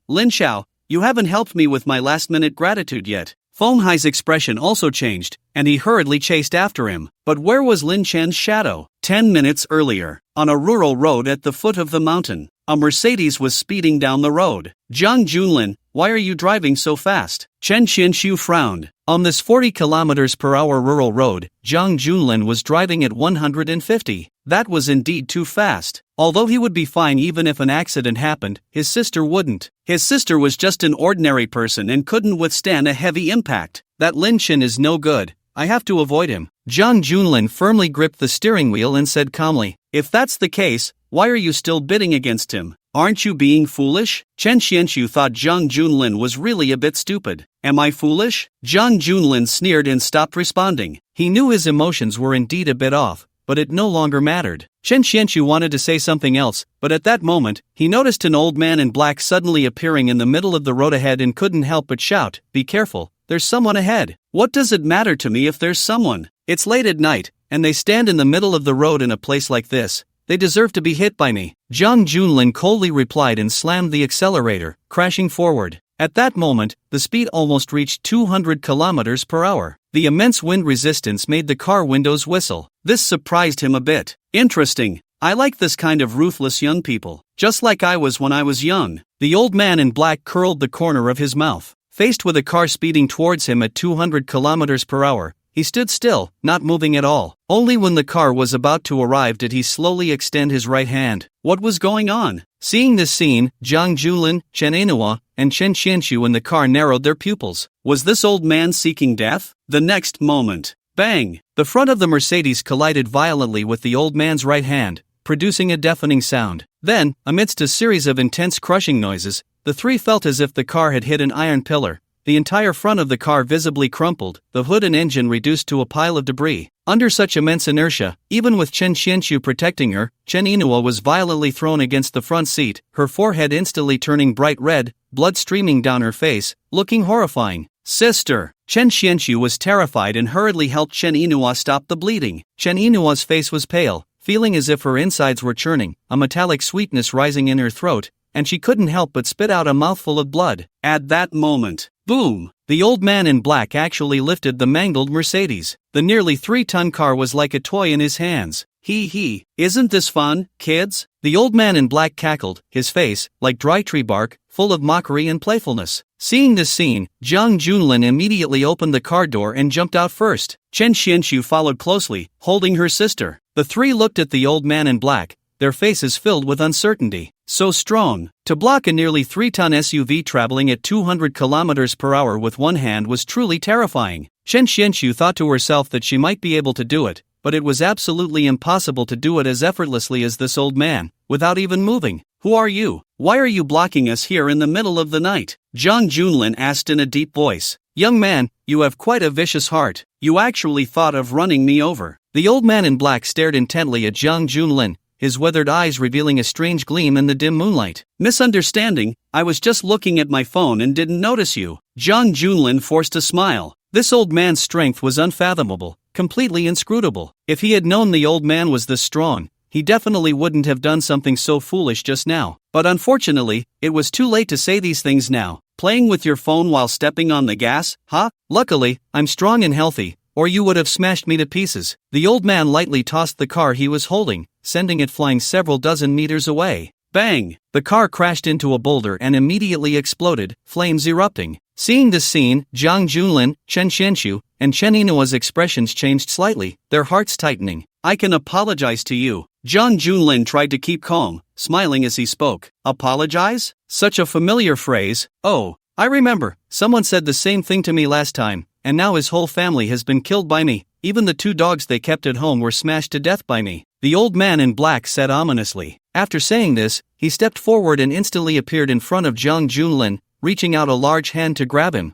B: Lin Xiao, you haven't helped me with my last-minute gratitude yet. Feng Hai's expression also changed, and he hurriedly chased after him. But where was Lin Chen's shadow? 10 minutes earlier, on a rural road at the foot of the mountain, a Mercedes was speeding down the road. Jiang Junlin, why are you driving so fast? Chen Xianxu frowned. On this 40 km per hour rural road, Jiang Junlin was driving at 150. That was indeed too fast. Although he would be fine even if an accident happened, his sister wouldn't. His sister was just an ordinary person and couldn't withstand a heavy impact. That Lin Chen is no good. I have to avoid him. Jiang Junlin firmly gripped the steering wheel and said calmly, If that's the case, why are you still bidding against him? Aren't you being foolish? Chen Xianxu thought Jiang Junlin was really a bit stupid. Am I foolish? Jiang Junlin sneered and stopped responding. He knew his emotions were indeed a bit off, but it no longer mattered. Chen Xianxu wanted to say something else, but at that moment, he noticed an old man in black suddenly appearing in the middle of the road ahead and couldn't help but shout, Be careful, there's someone ahead. What does it matter to me if there's someone? It's late at night, and they stand in the middle of the road in a place like this. They deserve to be hit by me. Jiang Junlin coldly replied and slammed the accelerator, crashing forward. At that moment, the speed almost reached 200 km per hour. The immense wind resistance made the car windows whistle. This surprised him a bit. Interesting. I like this kind of ruthless young people. Just like I was when I was young. The old man in black curled the corner of his mouth. Faced with a car speeding towards him at 200 km per hour, he stood still, not moving at all. Only when the car was about to arrive did he slowly extend his right hand. What was going on? Seeing this scene, Jiang Junlin, Chen Ainhua, and Chen Xianxu in the car narrowed their pupils. Was this old man seeking death? The next moment, bang! The front of the Mercedes collided violently with the old man's right hand, producing a deafening sound. Then, amidst a series of intense crushing noises, the three felt as if the car had hit an iron pillar. The entire front of the car visibly crumpled, the hood and engine reduced to a pile of debris. Under such immense inertia, even with Chen Xianxu protecting her, Chen Ainhua was violently thrown against the front seat, her forehead instantly turning bright red, blood streaming down her face, looking horrifying. Sister! Chen Xianxu was terrified and hurriedly helped Chen Ainhua stop the bleeding. Chen Ainua's face was pale, feeling as if her insides were churning, a metallic sweetness rising in her throat, and she couldn't help but spit out a mouthful of blood. At that moment, boom! The old man in black actually lifted the mangled Mercedes. The nearly 3-ton car was like a toy in his hands. Hee, isn't this fun, kids? The old man in black cackled, his face, like dry tree bark, full of mockery and playfulness. Seeing this scene, Jiang Junlin immediately opened the car door and jumped out first. Chen Xianxu followed closely, holding her sister. The three looked at the old man in black, their faces filled with uncertainty. So strong. To block a nearly 3-ton SUV traveling at 200 km per hour with one hand was truly terrifying. Chen Xianxu thought to herself that she might be able to do it, but it was absolutely impossible to do it as effortlessly as this old man, without even moving. Who are you? Why are you blocking us here in the middle of the night? Jiang Junlin asked in a deep voice. Young man, you have quite a vicious heart. You actually thought of running me over. The old man in black stared intently at Jiang Junlin, his weathered eyes revealing a strange gleam in the dim moonlight. Misunderstanding, I was just looking at my phone and didn't notice you. Jiang Junlin forced a smile. This old man's strength was unfathomable, completely inscrutable. If he had known the old man was this strong, he definitely wouldn't have done something so foolish just now. But unfortunately, it was too late to say these things now. Playing with your phone while stepping on the gas, huh? Luckily, I'm strong and healthy, or you would have smashed me to pieces. The old man lightly tossed the car he was holding, sending it flying several dozen meters away. Bang! The car crashed into a boulder and immediately exploded, flames erupting. Seeing this scene, Jiang Junlin, Chen Xianxu, and Chen Ainua's expressions changed slightly, their hearts tightening. I can apologize to you. Jiang Junlin tried to keep calm, smiling as he spoke. Apologize? Such a familiar phrase. Oh, I remember, someone said the same thing to me last time, and now his whole family has been killed by me. Even the 2 dogs they kept at home were smashed to death by me. The old man in black said ominously. After saying this, he stepped forward and instantly appeared in front of Jiang Junlin, reaching out a large hand to grab him.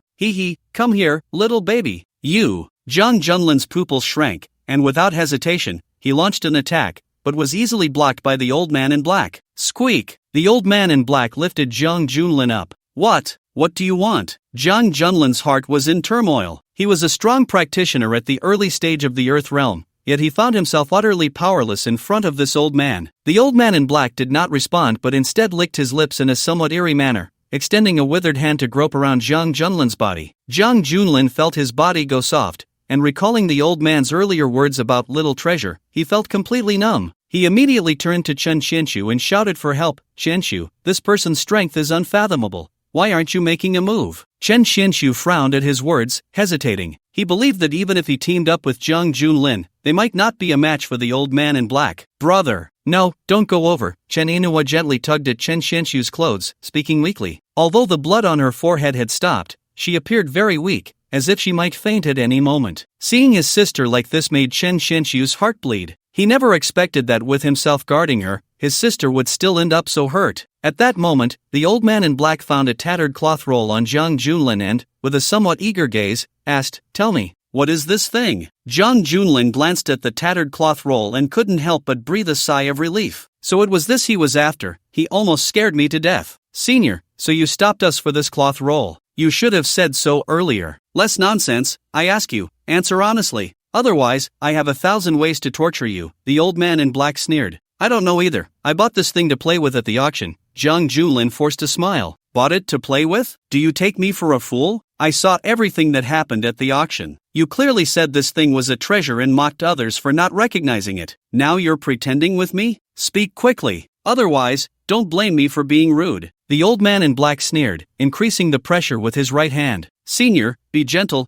B: Come here, little baby. You. Jiang Junlin's pupils shrank, and without hesitation, he launched an attack, but was easily blocked by the old man in black. Squeak! The old man in black lifted Jiang Junlin up. What? What do you want? Jiang Junlin's heart was in turmoil. He was a strong practitioner at the early stage of the Earth realm, yet he found himself utterly powerless in front of this old man. The old man in black did not respond but instead licked his lips in a somewhat eerie manner, extending a withered hand to grope around Jiang Junlin's body. Jiang Junlin felt his body go soft, and recalling the old man's earlier words about little treasure, he felt completely numb. He immediately turned to Chen Xianxu and shouted for help. Xianxu, this person's strength is unfathomable. Why aren't you making a move? Chen Xianxu frowned at his words, hesitating. He believed that even if he teamed up with Jiang Junlin, they might not be a match for the old man in black. Brother! No, don't go over. Chen Ainhua gently tugged at Chen Xianxu's clothes, speaking weakly. Although the blood on her forehead had stopped, she appeared very weak, as if she might faint at any moment. Seeing his sister like this made Chen Xianxu's heart bleed. He never expected that with himself guarding her, his sister would still end up so hurt. At that moment, the old man in black found a tattered cloth roll on Jiang Junlin and, with a somewhat eager gaze, asked, Tell me, what is this thing? Jiang Junlin glanced at the tattered cloth roll and couldn't help but breathe a sigh of relief. So it was this he was after. He almost scared me to death. Senior, so you stopped us for this cloth roll. You should have said so earlier. Less nonsense, I ask you, answer honestly. Otherwise, I have 1,000 ways to torture you. The old man in black sneered. I don't know either. I bought this thing to play with at the auction. Jiang Junlin forced a smile. Bought it to play with? Do you take me for a fool? I saw everything that happened at the auction. You clearly said this thing was a treasure and mocked others for not recognizing it. Now you're pretending with me? Speak quickly. Otherwise, don't blame me for being rude. The old man in black sneered, increasing the pressure with his right hand. Senior, be gentle,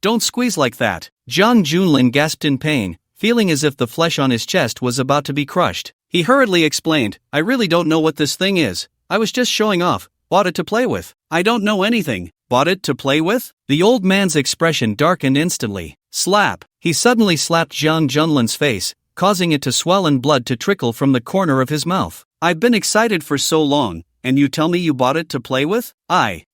B: don't squeeze like that. Jiang Junlin gasped in pain, feeling as if the flesh on his chest was about to be crushed. He hurriedly explained, I really don't know what this thing is. I was just showing off, bought it to play with. I don't know anything. Bought it to play with? The old man's expression darkened instantly. Slap! He suddenly slapped Jiang Junlin's face, causing it to swell and blood to trickle from the corner of his mouth. I've been excited for so long, and you tell me you bought it to play with? I.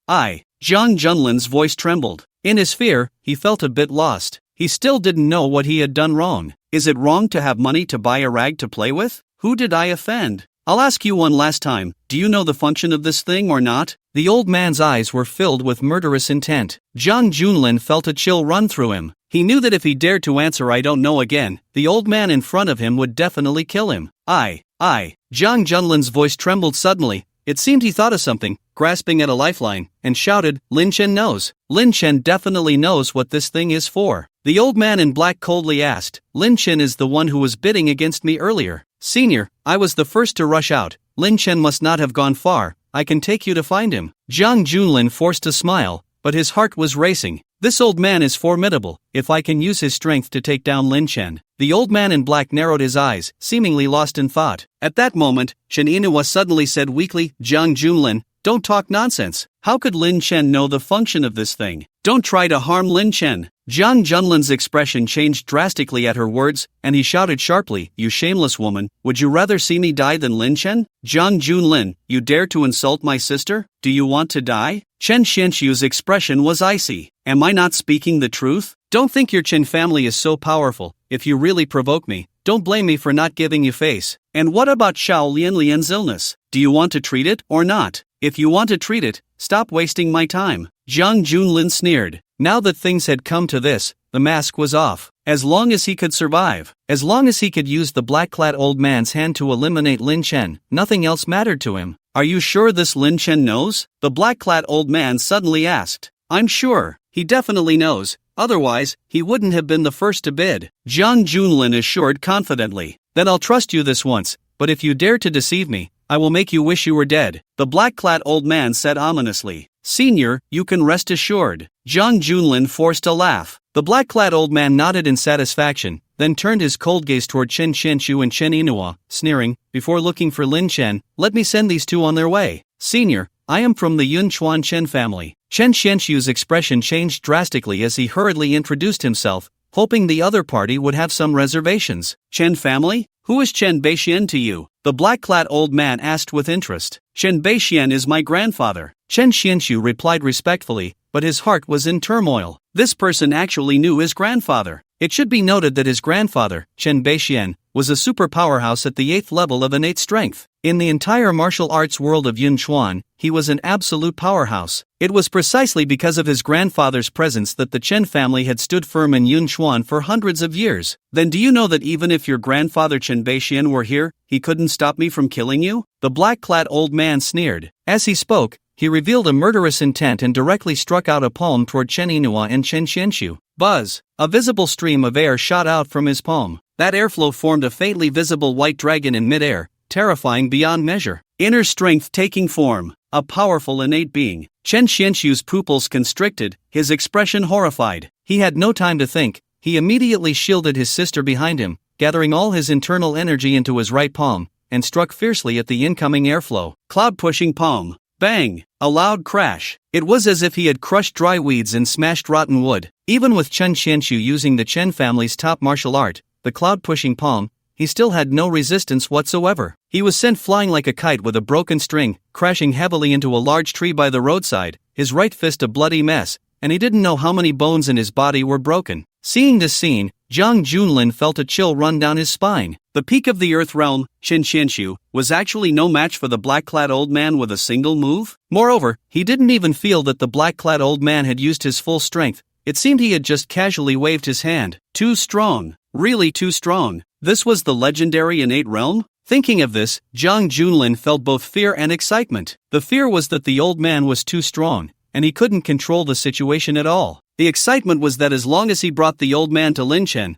B: Jiang Junlin's voice trembled. In his fear, he felt a bit lost. He still didn't know what he had done wrong. Is it wrong to have money to buy a rag to play with? Who did I offend? I'll ask you one last time, do you know the function of this thing or not? The old man's eyes were filled with murderous intent. Jiang Junlin felt a chill run through him. He knew that if he dared to answer I don't know again, the old man in front of him would definitely kill him. I. Jiang Junlin's voice trembled suddenly. It seemed he thought of something, grasping at a lifeline, and shouted, Lin Chen knows. Lin Chen definitely knows what this thing is for. The old man in black coldly asked, Lin Chen is the one who was bidding against me earlier. Senior, I was the first to rush out. Lin Chen must not have gone far. I can take you to find him. Jiang Junlin forced a smile, but his heart was racing. This old man is formidable. If I can use his strength to take down Lin Chen. The old man in black narrowed his eyes, seemingly lost in thought. At that moment, Chen Inua suddenly said weakly, Jiang Junlin, don't talk nonsense. How could Lin Chen know the function of this thing? Don't try to harm Lin Chen. Jiang Junlin's expression changed drastically at her words, and he shouted sharply, You shameless woman, would you rather see me die than Lin Chen? Jiang Junlin, you dare to insult my sister? Do you want to die? Chen Xianxiu's expression was icy. Am I not speaking the truth? Don't think your Chen family is so powerful. If you really provoke me, don't blame me for not giving you face. And what about Xiao Lianlian's illness? Do you want to treat it or not? If you want to treat it, stop wasting my time. Jiang Junlin sneered. Now that things had come to this, the mask was off. As long as he could survive, as long as he could use the black-clad old man's hand to eliminate Lin Chen, nothing else mattered to him. Are you sure this Lin Chen knows? The black-clad old man suddenly asked. I'm sure. He definitely knows. Otherwise, he wouldn't have been the first to bid. Jiang Junlin assured confidently. Then I'll trust you this once, but if you dare to deceive me, I will make you wish you were dead. The black-clad old man said ominously. Senior, you can rest assured. Jiang Junlin forced a laugh. The black-clad old man nodded in satisfaction, then turned his cold gaze toward Chen Xianxiu and Chen Inua, sneering, before looking for Lin Chen, let me send these two on their way. Senior, I am from the Yun Chuan Chen family. Chen Xianxiu's expression changed drastically as he hurriedly introduced himself, hoping the other party would have some reservations. Chen family? Who is Chen Beixian to you? The black-clad old man asked with interest. Chen Beixian is my grandfather. Chen Xianxiu replied respectfully, but his heart was in turmoil. This person actually knew his grandfather. It should be noted that his grandfather, Chen Beixian, was a super powerhouse at the 8th level of innate strength. In the entire martial arts world of Yun Chuan, he was an absolute powerhouse. It was precisely because of his grandfather's presence that the Chen family had stood firm in Yun Chuan for hundreds of years. Then do you know that even if your grandfather Chen Beixian were here, he couldn't stop me from killing you? The black-clad old man sneered. As he spoke, he revealed a murderous intent and directly struck out a palm toward Chen Inua and Chen Xianxiu. Buzz! A visible stream of air shot out from his palm. That airflow formed a faintly visible white dragon in midair, terrifying beyond measure. Inner strength taking form. A powerful innate being. Chen Xianxiu's pupils constricted, his expression horrified. He had no time to think. He immediately shielded his sister behind him, gathering all his internal energy into his right palm, and struck fiercely at the incoming airflow. Cloud-pushing palm. Bang! A loud crash. It was as if he had crushed dry weeds and smashed rotten wood. Even with Chen Xianxiu using the Chen family's top martial art, the cloud-pushing palm, he still had no resistance whatsoever. He was sent flying like a kite with a broken string, crashing heavily into a large tree by the roadside, his right fist a bloody mess, and he didn't know how many bones in his body were broken. Seeing this scene, Jiang Junlin felt a chill run down his spine. The peak of the Earth realm, Chen Xianxiu, was actually no match for the black-clad old man with a single move. Moreover, he didn't even feel that the black-clad old man had used his full strength. It seemed he had just casually waved his hand. Too strong. Really too strong. This was the legendary innate realm? Thinking of this, Jiang Junlin felt both fear and excitement. The fear was that the old man was too strong, and he couldn't control the situation at all. The excitement was that as long as he brought the old man to Lin Chen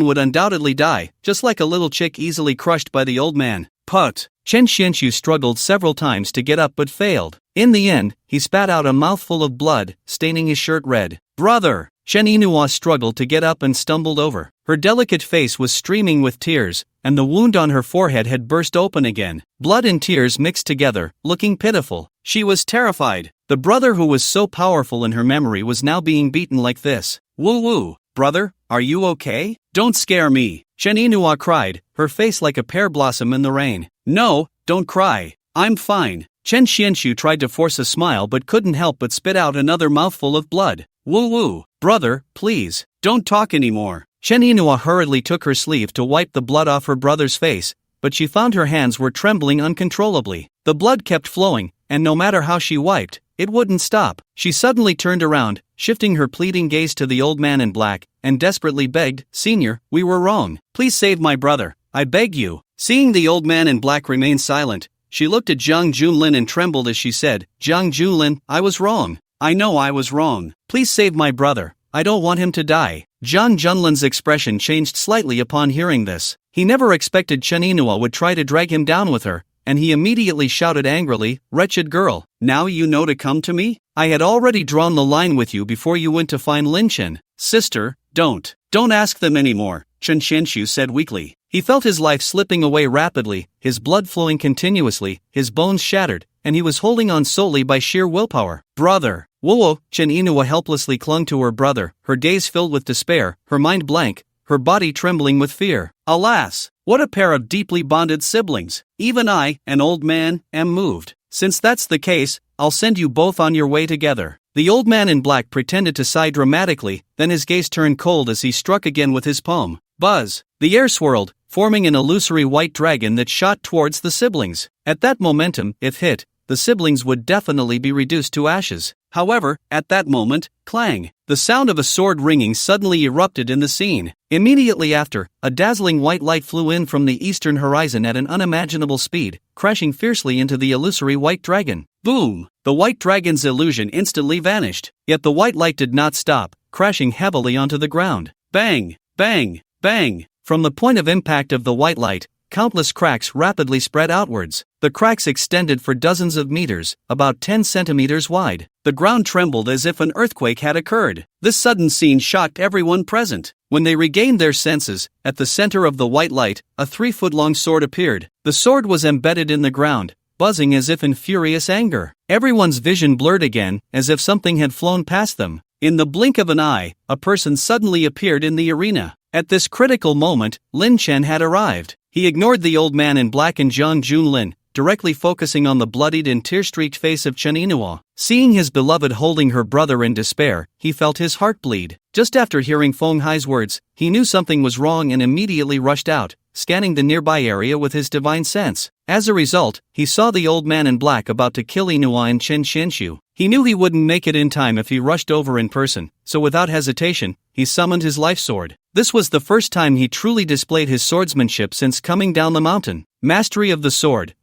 B: would undoubtedly die, just like a little chick easily crushed by the old man. Put! Chen Xianxiu struggled several times to get up but failed. In the end, he spat out a mouthful of blood, staining his shirt red. Brother! Chen Yinhua struggled to get up and stumbled over. Her delicate face was streaming with tears, and the wound on her forehead had burst open again. Blood and tears mixed together, looking pitiful. She was terrified. The brother who was so powerful in her memory was now being beaten like this. Woo woo, brother, are you okay? Don't scare me, Chen Yinhua cried, her face like a pear blossom in the rain. No, don't cry. I'm fine. Chen Xianxu tried to force a smile but couldn't help but spit out another mouthful of blood. Woo woo, brother, please, don't talk anymore. Chen Yinhua hurriedly took her sleeve to wipe the blood off her brother's face, but she found her hands were trembling uncontrollably. The blood kept flowing, and no matter how she wiped, it wouldn't stop. She suddenly turned around, shifting her pleading gaze to the old man in black, and desperately begged, Senior, we were wrong. Please save my brother, I beg you. Seeing the old man in black remain silent, she looked at Zhang Junlin and trembled as she said, Zhang Junlin, I was wrong. I know I was wrong. Please save my brother. I don't want him to die. Zhang Junlin's expression changed slightly upon hearing this. He never expected Chen Yinhua would try to drag him down with her, and he immediately shouted angrily, Wretched girl, now you know to come to me? I had already drawn the line with you before you went to find Lin Chen. Sister, don't ask them anymore, Chen Xianxu said weakly. He felt his life slipping away rapidly, his blood flowing continuously, his bones shattered, and he was holding on solely by sheer willpower. Brother! Whoa! Chen Yinhua helplessly clung to her brother, her gaze filled with despair, her mind blank, her body trembling with fear. Alas! What a pair of deeply bonded siblings! Even I, an old man, am moved. Since that's the case, I'll send you both on your way together. The old man in black pretended to sigh dramatically, then his gaze turned cold as he struck again with his palm. Buzz! The air swirled, forming an illusory white dragon that shot towards the siblings. At that momentum, if hit, the siblings would definitely be reduced to ashes. However, at that moment, clang! The sound of a sword ringing suddenly erupted in the scene. Immediately after, a dazzling white light flew in from the eastern horizon at an unimaginable speed, crashing fiercely into the illusory white dragon. Boom! The white dragon's illusion instantly vanished. Yet the white light did not stop, crashing heavily onto the ground. Bang! Bang! Bang! From the point of impact of the white light, countless cracks rapidly spread outwards. The cracks extended for dozens of meters, about 10 centimeters wide. The ground trembled as if an earthquake had occurred. This sudden scene shocked everyone present. When they regained their senses, at the center of the white light, a 3-foot-long sword appeared. The sword was embedded in the ground, buzzing as if in furious anger. Everyone's vision blurred again, as if something had flown past them. In the blink of an eye, a person suddenly appeared in the arena. At this critical moment, Lin Chen had arrived. He ignored the old man in black and Zhang Junlin, directly focusing on the bloodied and tear-streaked face of Chen Yinhua. Seeing his beloved holding her brother in despair, he felt his heart bleed. Just after hearing Feng Hai's words, he knew something was wrong and immediately rushed out, scanning the nearby area with his divine sense. As a result, he saw the old man in black about to kill Yinhua and Chen Xianxu. He knew he wouldn't make it in time if he rushed over in person, so without hesitation, he summoned his life sword. This was the first time he truly displayed his swordsmanship since coming down the mountain. Mastery of the sword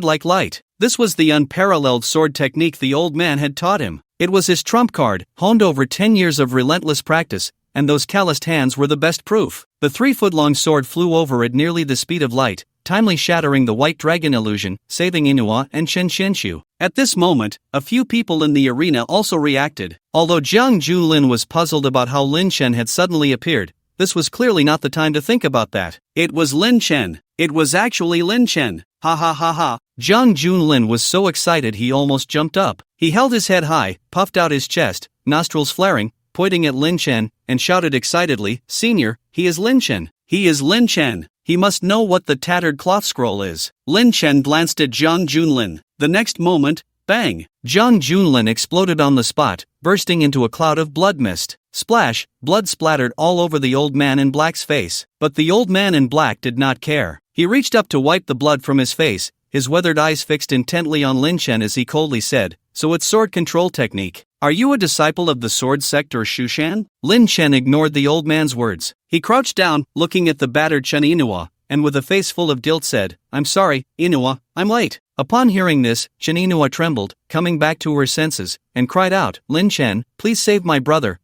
B: like light. This was the unparalleled sword technique the old man had taught him. It was his trump card, honed over 10 years of relentless practice, and those calloused hands were the best proof. The 3-foot-long sword flew over at nearly the speed of light, timely shattering the white dragon illusion, saving Yinhua and Chen Xianxu. At this moment, a few people in the arena also reacted. Although Zhang Junlin was puzzled about how Lin Chen had suddenly appeared, this was clearly not the time to think about that. It was Lin Chen. It was actually Lin Chen. Ha ha ha ha. Zhang Junlin was so excited he almost jumped up. He held his head high, puffed out his chest, nostrils flaring, pointing at Lin Chen, and shouted excitedly, Senior, he is Lin Chen. He is Lin Chen. He must know what the tattered cloth scroll is. Lin Chen glanced at Zhang Junlin. The next moment, bang! Zhang Junlin exploded on the spot, bursting into a cloud of blood mist. Splash! Blood splattered all over the old man in black's face. But the old man in black did not care. He reached up to wipe the blood from his face, his weathered eyes fixed intently on Lin Chen as he coldly said, So it's sword control technique. Are you a disciple of the sword sect or Shushan? Lin Chen ignored the old man's words. He crouched down, looking at the battered Chen Yinhua, and with a face full of guilt said, I'm sorry, Yinhua, I'm late. Upon hearing this, Chen Yinhua trembled, coming back to her senses, and cried out, Lin Chen, please save my brother,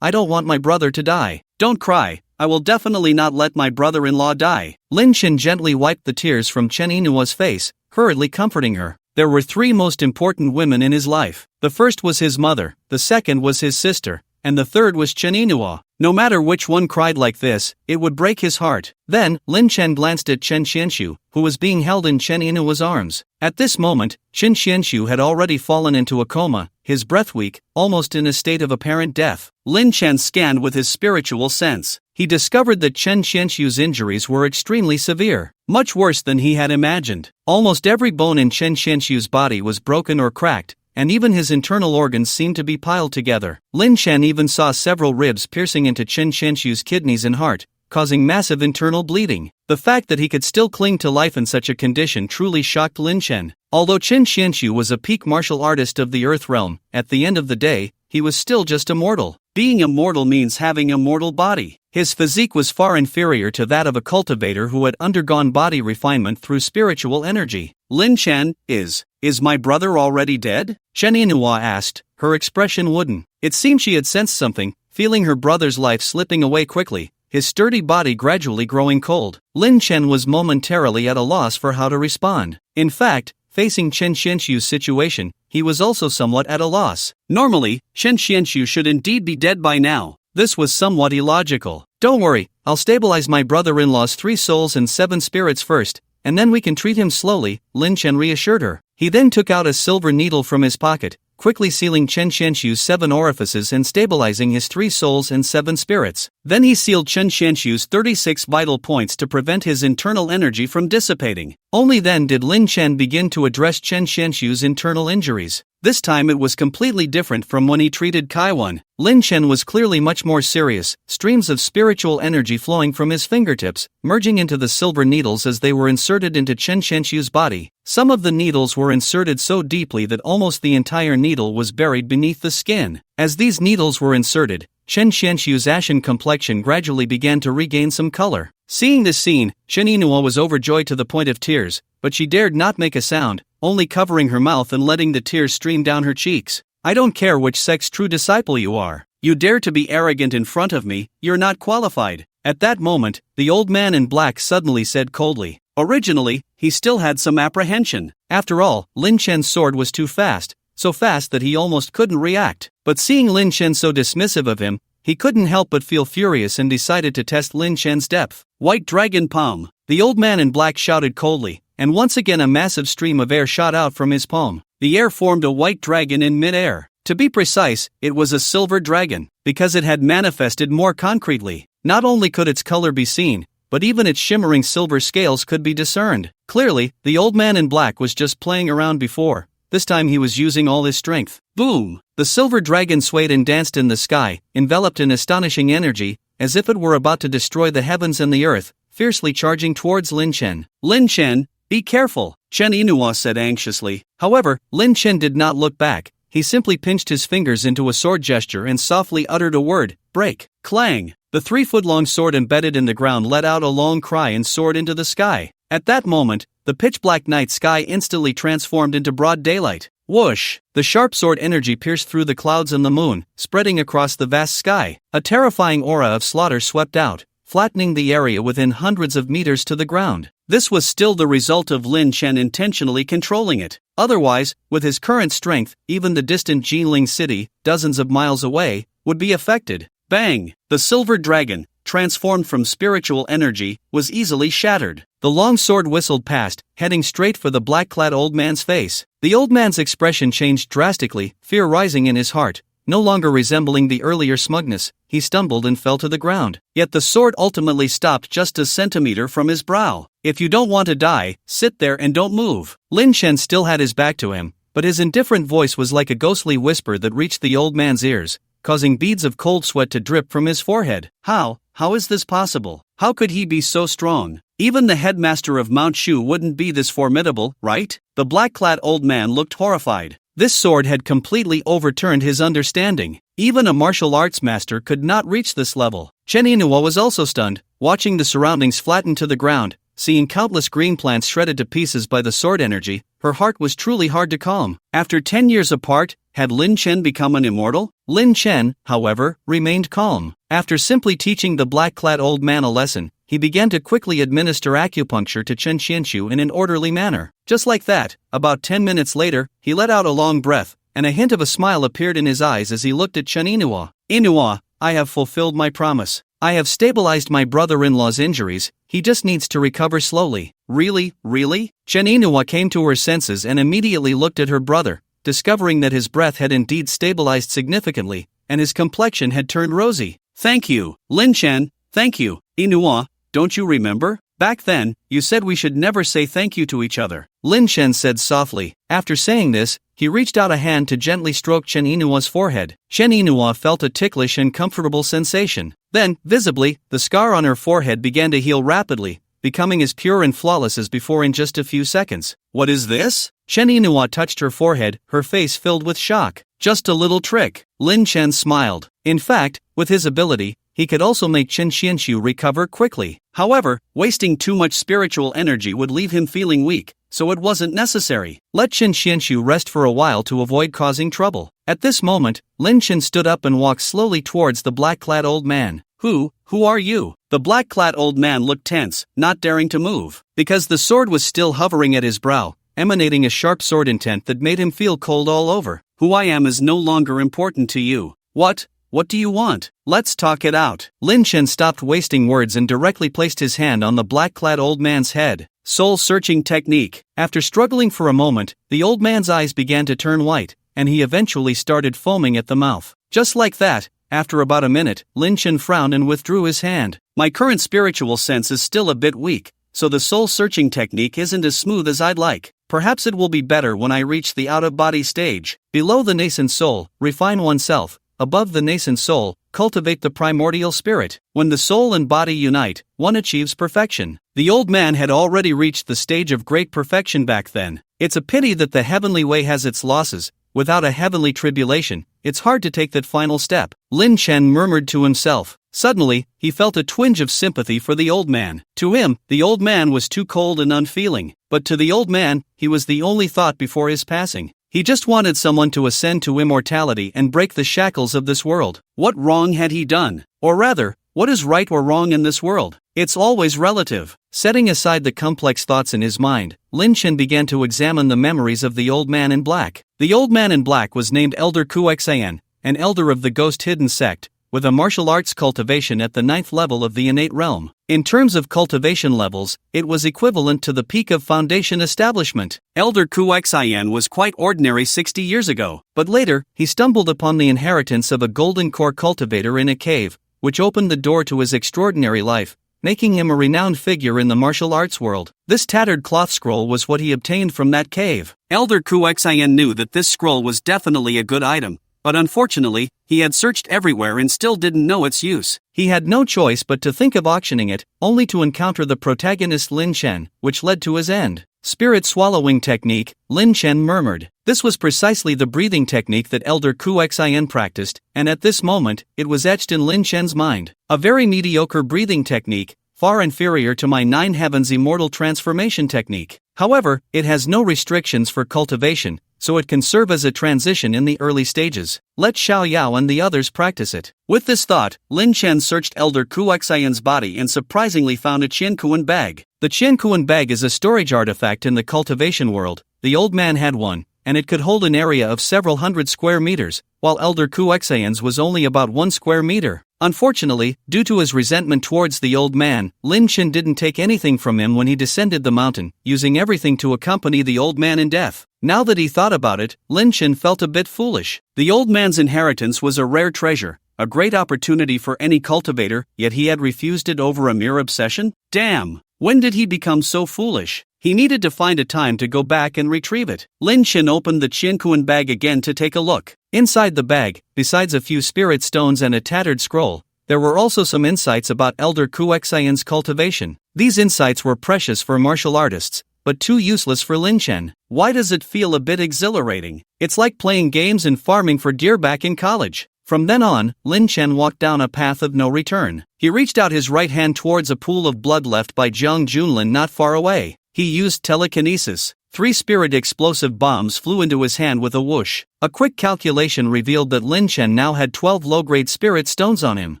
B: I don't want my brother to die. Don't cry, I will definitely not let my brother-in-law die. Lin Chen gently wiped the tears from Chen Yinhua's face, hurriedly comforting her. There were 3 most important women in his life. The first was his mother, the second was his sister, and the third was Chen Inua. No matter which one cried like this, it would break his heart. Then, Lin Chen glanced at Chen Xianxu, who was being held in Chen Inua's arms. At this moment, Chen Xianxu had already fallen into a coma, his breath weak, almost in a state of apparent death. Lin Chen scanned with his spiritual sense. He discovered that Chen Xianxu's injuries were extremely severe, much worse than he had imagined. Almost every bone in Chen Xianxu's body was broken or cracked, and even his internal organs seemed to be piled together. Lin Chen even saw several ribs piercing into Chen Xianxu's kidneys and heart, causing massive internal bleeding. The fact that he could still cling to life in such a condition truly shocked Lin Chen. Although Chen Xianxu was a peak martial artist of the Earth realm, at the end of the day, he was still just a mortal. Being immortal means having a mortal body. His physique was far inferior to that of a cultivator who had undergone body refinement through spiritual energy. Lin Chen, is my brother already dead? Chen Inua asked, her expression wooden. It seemed she had sensed something, feeling her brother's life slipping away quickly, his sturdy body gradually growing cold. Lin Chen was momentarily at a loss for how to respond. In fact, facing Chen Xianxu's situation, he was also somewhat at a loss. Normally, Chen Xianxu should indeed be dead by now. This was somewhat illogical. Don't worry, I'll stabilize my brother-in-law's 3 souls and 7 spirits first, and then we can treat him slowly, Lin Chen reassured her. He then took out a silver needle from his pocket, quickly sealing Chen Xianxu's 7 orifices and stabilizing his 3 souls and 7 spirits. Then he sealed Chen Xianxu's 36 vital points to prevent his internal energy from dissipating. Only then did Lin Chen begin to address Chen Xianxu's internal injuries. This time it was completely different from when he treated Kaiwan. Lin Chen was clearly much more serious, streams of spiritual energy flowing from his fingertips, merging into the silver needles as they were inserted into Chen Xianxu's body. Some of the needles were inserted so deeply that almost the entire needle was buried beneath the skin. As these needles were inserted, Chen Xianxu's ashen complexion gradually began to regain some color. Seeing this scene, Chen Inua was overjoyed to the point of tears, but she dared not make a sound, only covering her mouth and letting the tears stream down her cheeks. I don't care which sect's true disciple you are. You dare to be arrogant in front of me, you're not qualified. At that moment, the old man in black suddenly said coldly. Originally, he still had some apprehension. After all, Lin Chen's sword was too fast, so fast that he almost couldn't react. But seeing Lin Chen so dismissive of him, he couldn't help but feel furious and decided to test Lin Chen's depth. White Dragon Palm. The old man in black shouted coldly, and once again a massive stream of air shot out from his palm. The air formed a white dragon in mid-air. To be precise, it was a silver dragon, because it had manifested more concretely. Not only could its color be seen, but even its shimmering silver scales could be discerned. Clearly, the old man in black was just playing around before. This time he was using all his strength. Boom! The silver dragon swayed and danced in the sky, enveloped in astonishing energy, as if it were about to destroy the heavens and the earth, fiercely charging towards Lin Chen. Lin Chen, be careful, Chen Inua said anxiously. However, Lin Chen did not look back. He simply pinched his fingers into a sword gesture and softly uttered a word, break. Clang! The 3-foot-long sword embedded in the ground let out a long cry and soared into the sky. At that moment, the pitch-black night sky instantly transformed into broad daylight. Whoosh! The sharp sword energy pierced through the clouds and the moon, spreading across the vast sky. A terrifying aura of slaughter swept out, flattening the area within hundreds of meters to the ground. This was still the result of Lin Chen intentionally controlling it. Otherwise, with his current strength, even the distant Jinling city, dozens of miles away, would be affected. Bang! The silver dragon, transformed from spiritual energy, was easily shattered. The long sword whistled past, heading straight for the black-clad old man's face. The old man's expression changed drastically, fear rising in his heart. No longer resembling the earlier smugness, he stumbled and fell to the ground. Yet the sword ultimately stopped just a centimeter from his brow. If you don't want to die, sit there and don't move. Lin Chen still had his back to him, but his indifferent voice was like a ghostly whisper that reached the old man's ears, causing beads of cold sweat to drip from his forehead. How is this possible? How could he be so strong? Even the headmaster of Mount Shu wouldn't be this formidable, right? The black-clad old man looked horrified. This sword had completely overturned his understanding. Even a martial arts master could not reach this level. Chen Inua was also stunned, watching the surroundings flatten to the ground. Seeing countless green plants shredded to pieces by the sword energy, her heart was truly hard to calm. After 10 years apart, had Lin Chen become an immortal? Lin Chen, however, remained calm. After simply teaching the black-clad old man a lesson, he began to quickly administer acupuncture to Chen Xianxu in an orderly manner. Just like that, about 10 minutes later, he let out a long breath, and a hint of a smile appeared in his eyes as he looked at Chen Inua. Inua, I have fulfilled my promise. I have stabilized my brother-in-law's injuries, he just needs to recover slowly. Really, really? Chen Inua came to her senses and immediately looked at her brother, discovering that his breath had indeed stabilized significantly, and his complexion had turned rosy. Thank you, Lin Chen, thank you. Inua, don't you remember? Back then, you said we should never say thank you to each other. Lin Chen said softly. After saying this, he reached out a hand to gently stroke Chen Inua's forehead. Chen Inua felt a ticklish and comfortable sensation. Then, visibly, the scar on her forehead began to heal rapidly, becoming as pure and flawless as before in just a few seconds. What is this? Chen Inua touched her forehead, her face filled with shock. Just a little trick. Lin Chen smiled. In fact, with his ability, he could also make Chen Xianxiu recover quickly. However, wasting too much spiritual energy would leave him feeling weak, so it wasn't necessary. Let Chen Xianxiu rest for a while to avoid causing trouble. At this moment, Lin Chen stood up and walked slowly towards the black-clad old man. Who are you? The black-clad old man looked tense, not daring to move, because the sword was still hovering at his brow, emanating a sharp sword intent that made him feel cold all over. Who I am is no longer important to you. What do you want? Let's talk it out. Lin Chen stopped wasting words and directly placed his hand on the black-clad old man's head. Soul-searching technique. After struggling for a moment, the old man's eyes began to turn white, and he eventually started foaming at the mouth. Just like that, after about a minute, Lin Chen frowned and withdrew his hand. My current spiritual sense is still a bit weak, so the soul-searching technique isn't as smooth as I'd like. Perhaps it will be better when I reach the out-of-body stage. Below the nascent soul, refine oneself. Above the nascent soul, cultivate the primordial spirit. When the soul and body unite, one achieves perfection. The old man had already reached the stage of great perfection back then. It's a pity that the heavenly way has its losses. Without a heavenly tribulation, it's hard to take that final step. Lin Chen murmured to himself. Suddenly, he felt a twinge of sympathy for the old man. To him, the old man was too cold and unfeeling. But to the old man, he was the only thought before his passing. He just wanted someone to ascend to immortality and break the shackles of this world. What wrong had he done? Or rather, what is right or wrong in this world? It's always relative. Setting aside the complex thoughts in his mind, Lin Chen began to examine the memories of the old man in black. The old man in black was named Elder Kuxian, an elder of the Ghost Hidden sect, with a martial arts cultivation at the 9th level of the innate realm. In terms of cultivation levels, it was equivalent to the peak of foundation establishment. Elder Kuxian was quite ordinary 60 years ago, but later, he stumbled upon the inheritance of a golden core cultivator in a cave, which opened the door to his extraordinary life, making him a renowned figure in the martial arts world. This tattered cloth scroll was what he obtained from that cave. Elder Kuxian knew that this scroll was definitely a good item, but unfortunately, he had searched everywhere and still didn't know its use. He had no choice but to think of auctioning it, only to encounter the protagonist Lin Chen, which led to his end. Spirit swallowing technique, Lin Chen murmured. This was precisely the breathing technique that Elder Kuxian practiced, and at this moment, it was etched in Lin Chen's mind. A very mediocre breathing technique, far inferior to my 9 Heavens Immortal transformation technique. However, it has no restrictions for cultivation, so it can serve as a transition in the early stages. Let Xiao Yao and the others practice it. With this thought, Lin Chen searched Elder Kuxian's body and surprisingly found a Qiankuan bag. The Qiankuan bag is a storage artifact in the cultivation world. The old man had one, and it could hold an area of several hundred square meters, while Elder Kuxian's was only about 1 square meter. Unfortunately, due to his resentment towards the old man, Lin Chen didn't take anything from him when he descended the mountain, using everything to accompany the old man in death. Now that he thought about it, Lin Chen felt a bit foolish. The old man's inheritance was a rare treasure, a great opportunity for any cultivator, yet he had refused it over a mere obsession? Damn! When did he become so foolish? He needed to find a time to go back and retrieve it. Lin Chen opened the Qiankuan bag again to take a look. Inside the bag, besides a few spirit stones and a tattered scroll, there were also some insights about Elder Kuxian's cultivation. These insights were precious for martial artists, but too useless for Lin Chen. Why does it feel a bit exhilarating? It's like playing games and farming for deer back in college. From then on, Lin Chen walked down a path of no return. He reached out his right hand towards a pool of blood left by Jiang Junlin not far away. He used telekinesis. 3 spirit explosive bombs flew into his hand with a whoosh. A quick calculation revealed that Lin Chen now had 12 low-grade spirit stones on him.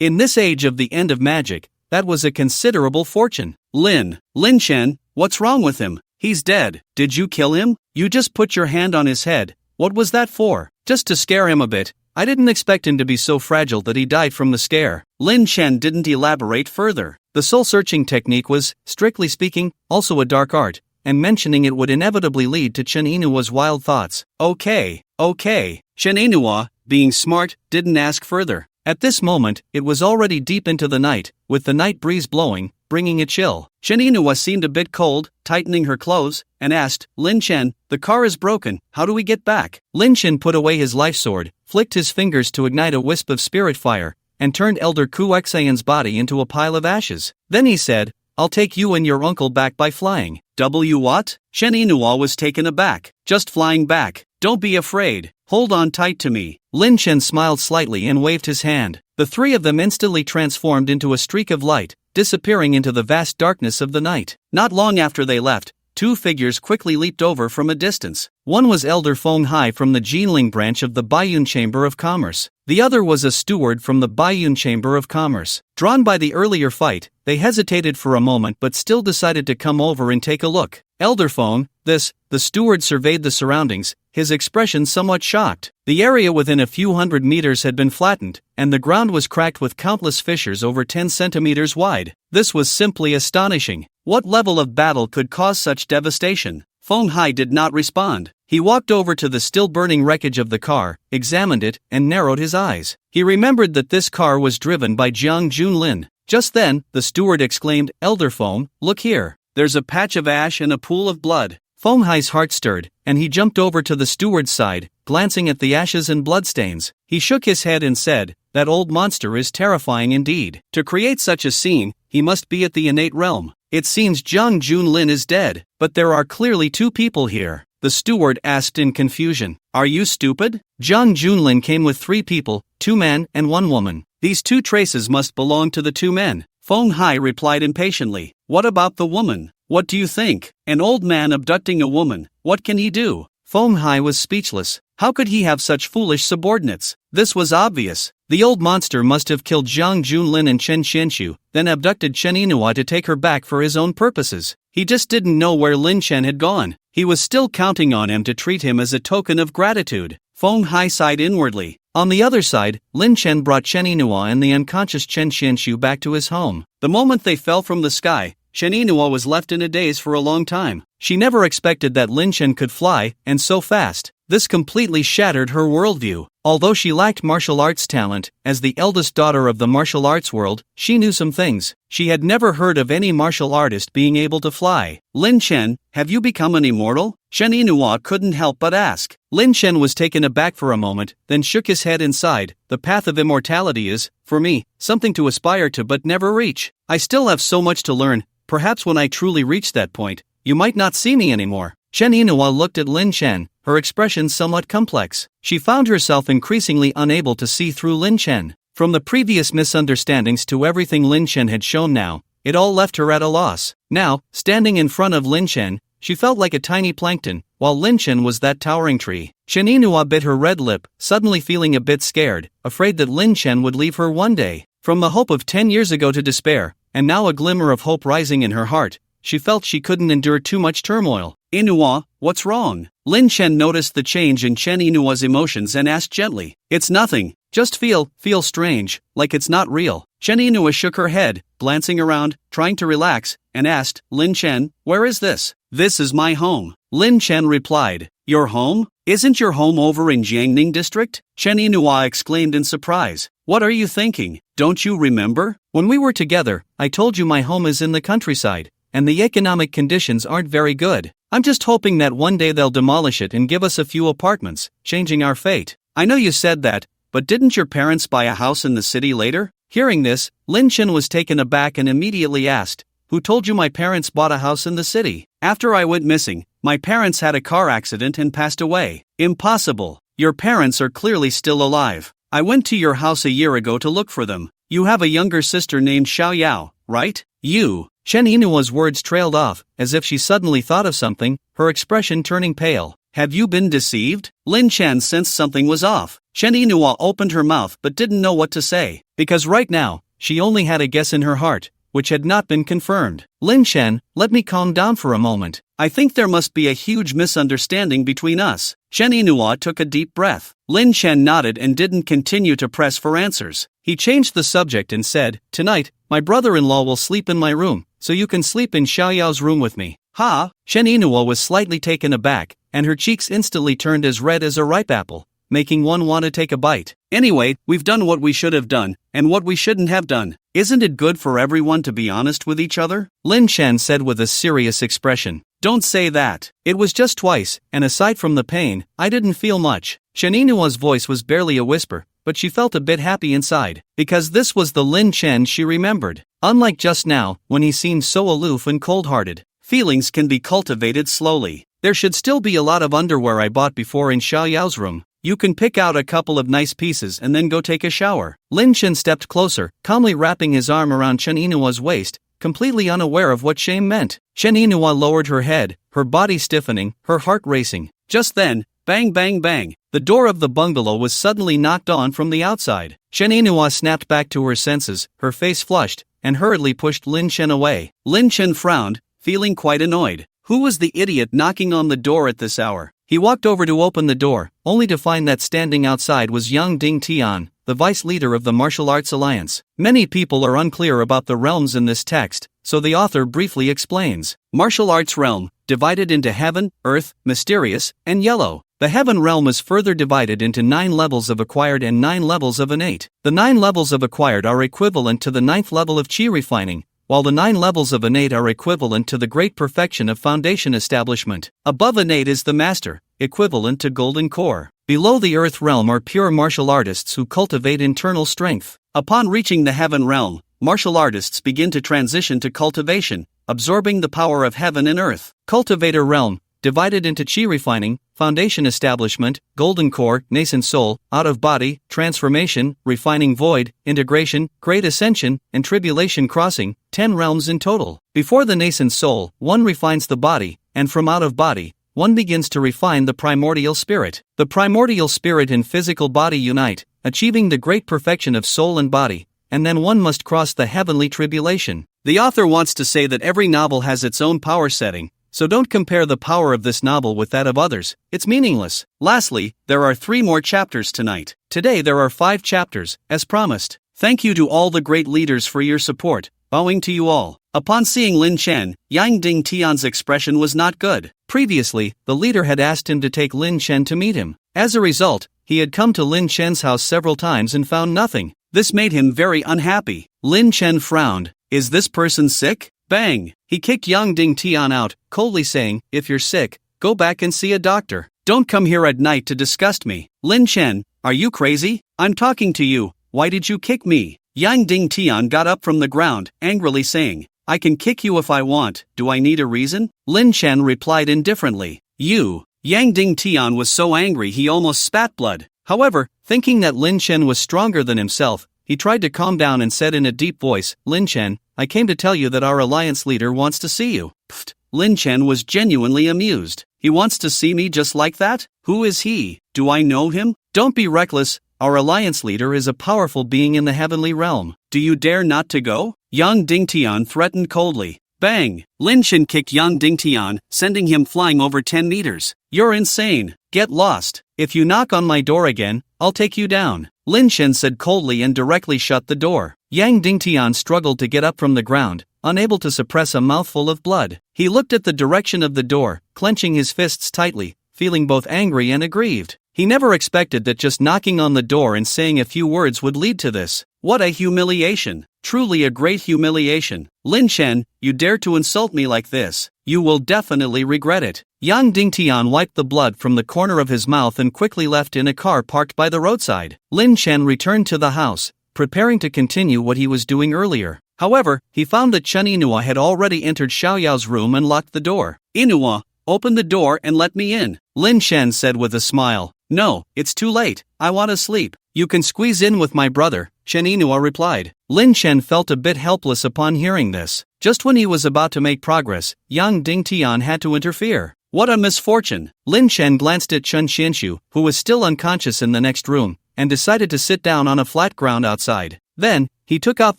B: In this age of the end of magic, that was a considerable fortune. Lin Chen, what's wrong with him? He's dead. Did you kill him? You just put your hand on his head. What was that for? Just to scare him a bit. I didn't expect him to be so fragile that he died from the scare. Lin Chen didn't elaborate further. The soul-searching technique was, strictly speaking, also a dark art, and mentioning it would inevitably lead to Chen Inua's wild thoughts. Okay. Chen Inua, being smart, didn't ask further. At this moment, it was already deep into the night, with the night breeze blowing, bringing a chill. Chen Inua seemed a bit cold, tightening her clothes, and asked, Lin Chen, the car is broken, how do we get back? Lin Chen put away his life sword, flicked his fingers to ignite a wisp of spirit fire, and turned Elder Kuexayan's body into a pile of ashes. Then he said, I'll take you and your uncle back by flying. What? Chen Inua was taken aback. Just flying back. Don't be afraid. Hold on tight to me. Lin Chen smiled slightly and waved his hand. The three of them instantly transformed into a streak of light, disappearing into the vast darkness of the night. Not long after they left, two figures quickly leaped over from a distance. One was Elder Feng Hai from the Jinling branch of the Baiyun Chamber of Commerce. The other was a steward from the Baiyun Chamber of Commerce. Drawn by the earlier fight, they hesitated for a moment but still decided to come over and take a look. Elder Feng, the steward surveyed the surroundings, his expression somewhat shocked. The area within a few hundred meters had been flattened, and the ground was cracked with countless fissures over 10 centimeters wide. This was simply astonishing. What level of battle could cause such devastation? Feng Hai did not respond. He walked over to the still-burning wreckage of the car, examined it, and narrowed his eyes. He remembered that this car was driven by Jiang Junlin. Just then, the steward exclaimed, Elder Feng, look here. There's a patch of ash and a pool of blood. Feng Hai's heart stirred, and he jumped over to the steward's side, glancing at the ashes and bloodstains. He shook his head and said, that old monster is terrifying indeed. To create such a scene, he must be at the innate realm. It seems Jiang Junlin is dead, but there are clearly two people here. The steward asked in confusion. Are you stupid? Jiang Junlin came with 3 people, 2 men and 1 woman. These 2 traces must belong to the 2 men. Feng Hai replied impatiently. What about the woman? What do you think? An old man abducting a woman, what can he do? Feng Hai was speechless. How could he have such foolish subordinates? This was obvious. The old monster must have killed Jiang Junlin and Chen Xianxu, then abducted Chen Inua to take her back for his own purposes. He just didn't know where Lin Chen had gone. He was still counting on him to treat him as a token of gratitude. Feng Hai sighed inwardly. On the other side, Lin Chen brought Chen Inua and the unconscious Chen Xianxu back to his home. The moment they fell from the sky, Chen Inua was left in a daze for a long time. She never expected that Lin Chen could fly, and so fast. This completely shattered her worldview. Although she lacked martial arts talent, as the eldest daughter of the martial arts world, she knew some things. She had never heard of any martial artist being able to fly. Lin Chen, have you become an immortal? Chen Inua couldn't help but ask. Lin Chen was taken aback for a moment, then shook his head and sighed. The path of immortality is, for me, something to aspire to but never reach. I still have so much to learn. Perhaps when I truly reach that point, you might not see me anymore. Chen Inua looked at Lin Chen, her expression somewhat complex. She found herself increasingly unable to see through Lin Chen. From the previous misunderstandings to everything Lin Chen had shown now, it all left her at a loss. Now, standing in front of Lin Chen, she felt like a tiny plankton, while Lin Chen was that towering tree. Chen Inua bit her red lip, suddenly feeling a bit scared, afraid that Lin Chen would leave her one day. From the hope of 10 years ago to despair, and now a glimmer of hope rising in her heart, she felt she couldn't endure too much turmoil. Inua, what's wrong? Lin Chen noticed the change in Chen Inua's emotions and asked gently. It's nothing, just feel strange, like it's not real. Chen Inua shook her head, glancing around, trying to relax, and asked, Lin Chen, where is this? This is my home. Lin Chen replied. Your home? Isn't your home over in Jiangning district? Chen Inua exclaimed in surprise. What are you thinking? Don't you remember? When we were together, I told you my home is in the countryside, and the economic conditions aren't very good. I'm just hoping that one day they'll demolish it and give us a few apartments, changing our fate. I know you said that, but didn't your parents buy a house in the city later? Hearing this, Lin Chen was taken aback and immediately asked, Who told you my parents bought a house in the city? After I went missing, my parents had a car accident and passed away. Impossible. Your parents are clearly still alive. I went to your house a year ago to look for them. You have a younger sister named Xiao Yao, right? You. Chen Inua's words trailed off, as if she suddenly thought of something, her expression turning pale. Have you been deceived? Lin Chen sensed something was off. Chen Inua opened her mouth but didn't know what to say, because right now, she only had a guess in her heart, which had not been confirmed. Lin Chen, let me calm down for a moment. I think there must be a huge misunderstanding between us. Chen Yinhua took a deep breath. Lin Chen nodded and didn't continue to press for answers. He changed the subject and said, "Tonight, my brother-in-law will sleep in my room, so you can sleep in Xiaoyao's room with me." Ha! Chen Yinhua was slightly taken aback, and her cheeks instantly turned as red as a ripe apple, making one want to take a bite. "Anyway, we've done what we should have done, and what we shouldn't have done. Isn't it good for everyone to be honest with each other?" Lin Chen said with a serious expression. "Don't say that. It was just twice, and aside from the pain, I didn't feel much." Chen Yinua's voice was barely a whisper, but she felt a bit happy inside, because this was the Lin Chen she remembered. Unlike just now, when he seemed so aloof and cold-hearted. Feelings can be cultivated slowly. "There should still be a lot of underwear I bought before in Xiaoyao's room. You can pick out a couple of nice pieces and then go take a shower." Lin Chen stepped closer, calmly wrapping his arm around Chen Yinua's waist, completely unaware of what shame meant. Chen Yinhua lowered her head, her body stiffening, her heart racing. Just then, bang bang bang, the door of the bungalow was suddenly knocked on from the outside. Chen Yinhua snapped back to her senses, her face flushed, and hurriedly pushed Lin Chen away. Lin Chen frowned, feeling quite annoyed. Who was the idiot knocking on the door at this hour? He walked over to open the door, only to find that standing outside was young Ding Tian, the vice leader of the Martial Arts Alliance. Many people are unclear about the realms in this text, so the author briefly explains. Martial Arts Realm, divided into Heaven, Earth, Mysterious, and Yellow. The Heaven Realm is further divided into 9 levels of acquired and 9 levels of innate. The 9 levels of acquired are equivalent to the 9th level of Qi refining, while the 9 levels of innate are equivalent to the great perfection of foundation establishment. Above innate is the master, equivalent to golden core. Below the earth realm are pure martial artists who cultivate internal strength. Upon reaching the heaven realm, martial artists begin to transition to cultivation, absorbing the power of heaven and earth. Cultivator realm, divided into Qi refining, foundation establishment, golden core, nascent soul, out of body, transformation, refining void, integration, great ascension, and tribulation crossing, 10 realms in total. Before the nascent soul, one refines the body, and from out of body, one begins to refine the primordial spirit. The primordial spirit and physical body unite, achieving the great perfection of soul and body, and then one must cross the heavenly tribulation. The author wants to say that every novel has its own power setting, so don't compare the power of this novel with that of others, it's meaningless. Lastly, there are 3 more chapters tonight. Today there are 5 chapters, as promised. Thank you to all the great leaders for your support, bowing to you all. Upon seeing Lin Chen, Yang Ding Tian's expression was not good. Previously, the leader had asked him to take Lin Chen to meet him. As a result, he had come to Lin Chen's house several times and found nothing. This made him very unhappy. Lin Chen frowned. Is this person sick? Bang! He kicked Yang Ding Tian out, coldly saying, "If you're sick, go back and see a doctor. Don't come here at night to disgust me." Lin Chen, are you crazy? I'm talking to you. Why did you kick me? Yang Ding Tian got up from the ground, angrily saying, "I can kick you if I want, do I need a reason?" Lin Chen replied indifferently, "You." Yang Ding Tian was so angry he almost spat blood. However, thinking that Lin Chen was stronger than himself, he tried to calm down and said in a deep voice, "Lin Chen, I came to tell you that our alliance leader wants to see you." Pfft. Lin Chen was genuinely amused. He wants to see me just like that? Who is he? Do I know him? Don't be reckless. Our alliance leader is a powerful being in the heavenly realm. Do you dare not to go? Yang Ding Tian threatened coldly. Bang! Lin Chen kicked Yang Ding Tian, sending him flying over 10 meters. You're insane. Get lost. If you knock on my door again, I'll take you down. Lin Chen said coldly and directly shut the door. Yang Ding Tian struggled to get up from the ground, unable to suppress a mouthful of blood. He looked at the direction of the door, clenching his fists tightly, feeling both angry and aggrieved. He never expected that just knocking on the door and saying a few words would lead to this. What a humiliation. Truly a great humiliation. Lin Chen, you dare to insult me like this. You will definitely regret it. Yang Ding Tian wiped the blood from the corner of his mouth and quickly left in a car parked by the roadside. Lin Chen returned to the house, preparing to continue what he was doing earlier. However, he found that Chen Yinhua had already entered Xiaoyao's room and locked the door. "Yinhua, open the door and let me in," Lin Chen said with a smile. "No, it's too late. I want to sleep." "You can squeeze in with my brother," Chen Yinhua replied. Lin Chen felt a bit helpless upon hearing this. Just when he was about to make progress, Yang Ding Tian had to interfere. What a misfortune! Lin Chen glanced at Chen Xianxu, who was still unconscious in the next room, and decided to sit down on a flat ground outside. Then, he took out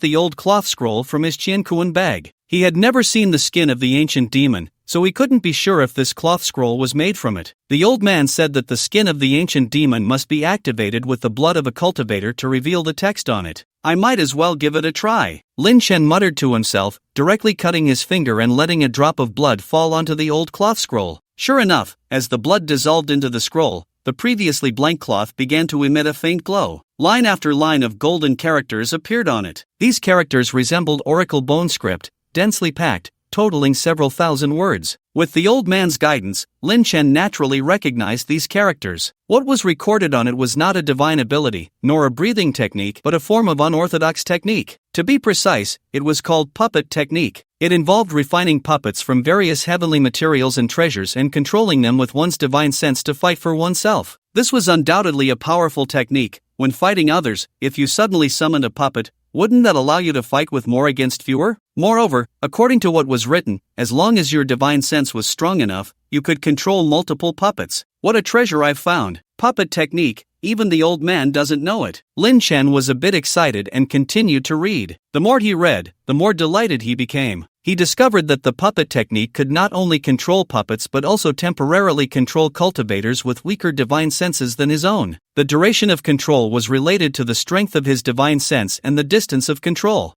B: the old cloth scroll from his Qiankuan bag. He had never seen the skin of the ancient demon, so he couldn't be sure if this cloth scroll was made from it. The old man said that the skin of the ancient demon must be activated with the blood of a cultivator to reveal the text on it. I might as well give it a try. Lin Chen muttered to himself, directly cutting his finger and letting a drop of blood fall onto the old cloth scroll. Sure enough, as the blood dissolved into the scroll, the previously blank cloth began to emit a faint glow. Line after line of golden characters appeared on it. These characters resembled oracle bone script, densely packed, totaling several thousand words. With the old man's guidance, Lin Chen naturally recognized these characters. What was recorded on it was not a divine ability, nor a breathing technique, but a form of unorthodox technique. To be precise, it was called puppet technique. It involved refining puppets from various heavenly materials and treasures and controlling them with one's divine sense to fight for oneself. This was undoubtedly a powerful technique. When fighting others, if you suddenly summoned a puppet, wouldn't that allow you to fight with more against fewer? Moreover, according to what was written, as long as your divine sense was strong enough, you could control multiple puppets. What a treasure I've found! Puppet technique, even the old man doesn't know it. Lin Chen was a bit excited and continued to read. The more he read, the more delighted he became. He discovered that the puppet technique could not only control puppets but also temporarily control cultivators with weaker divine senses than his own. The duration of control was related to the strength of his divine sense and the distance of control.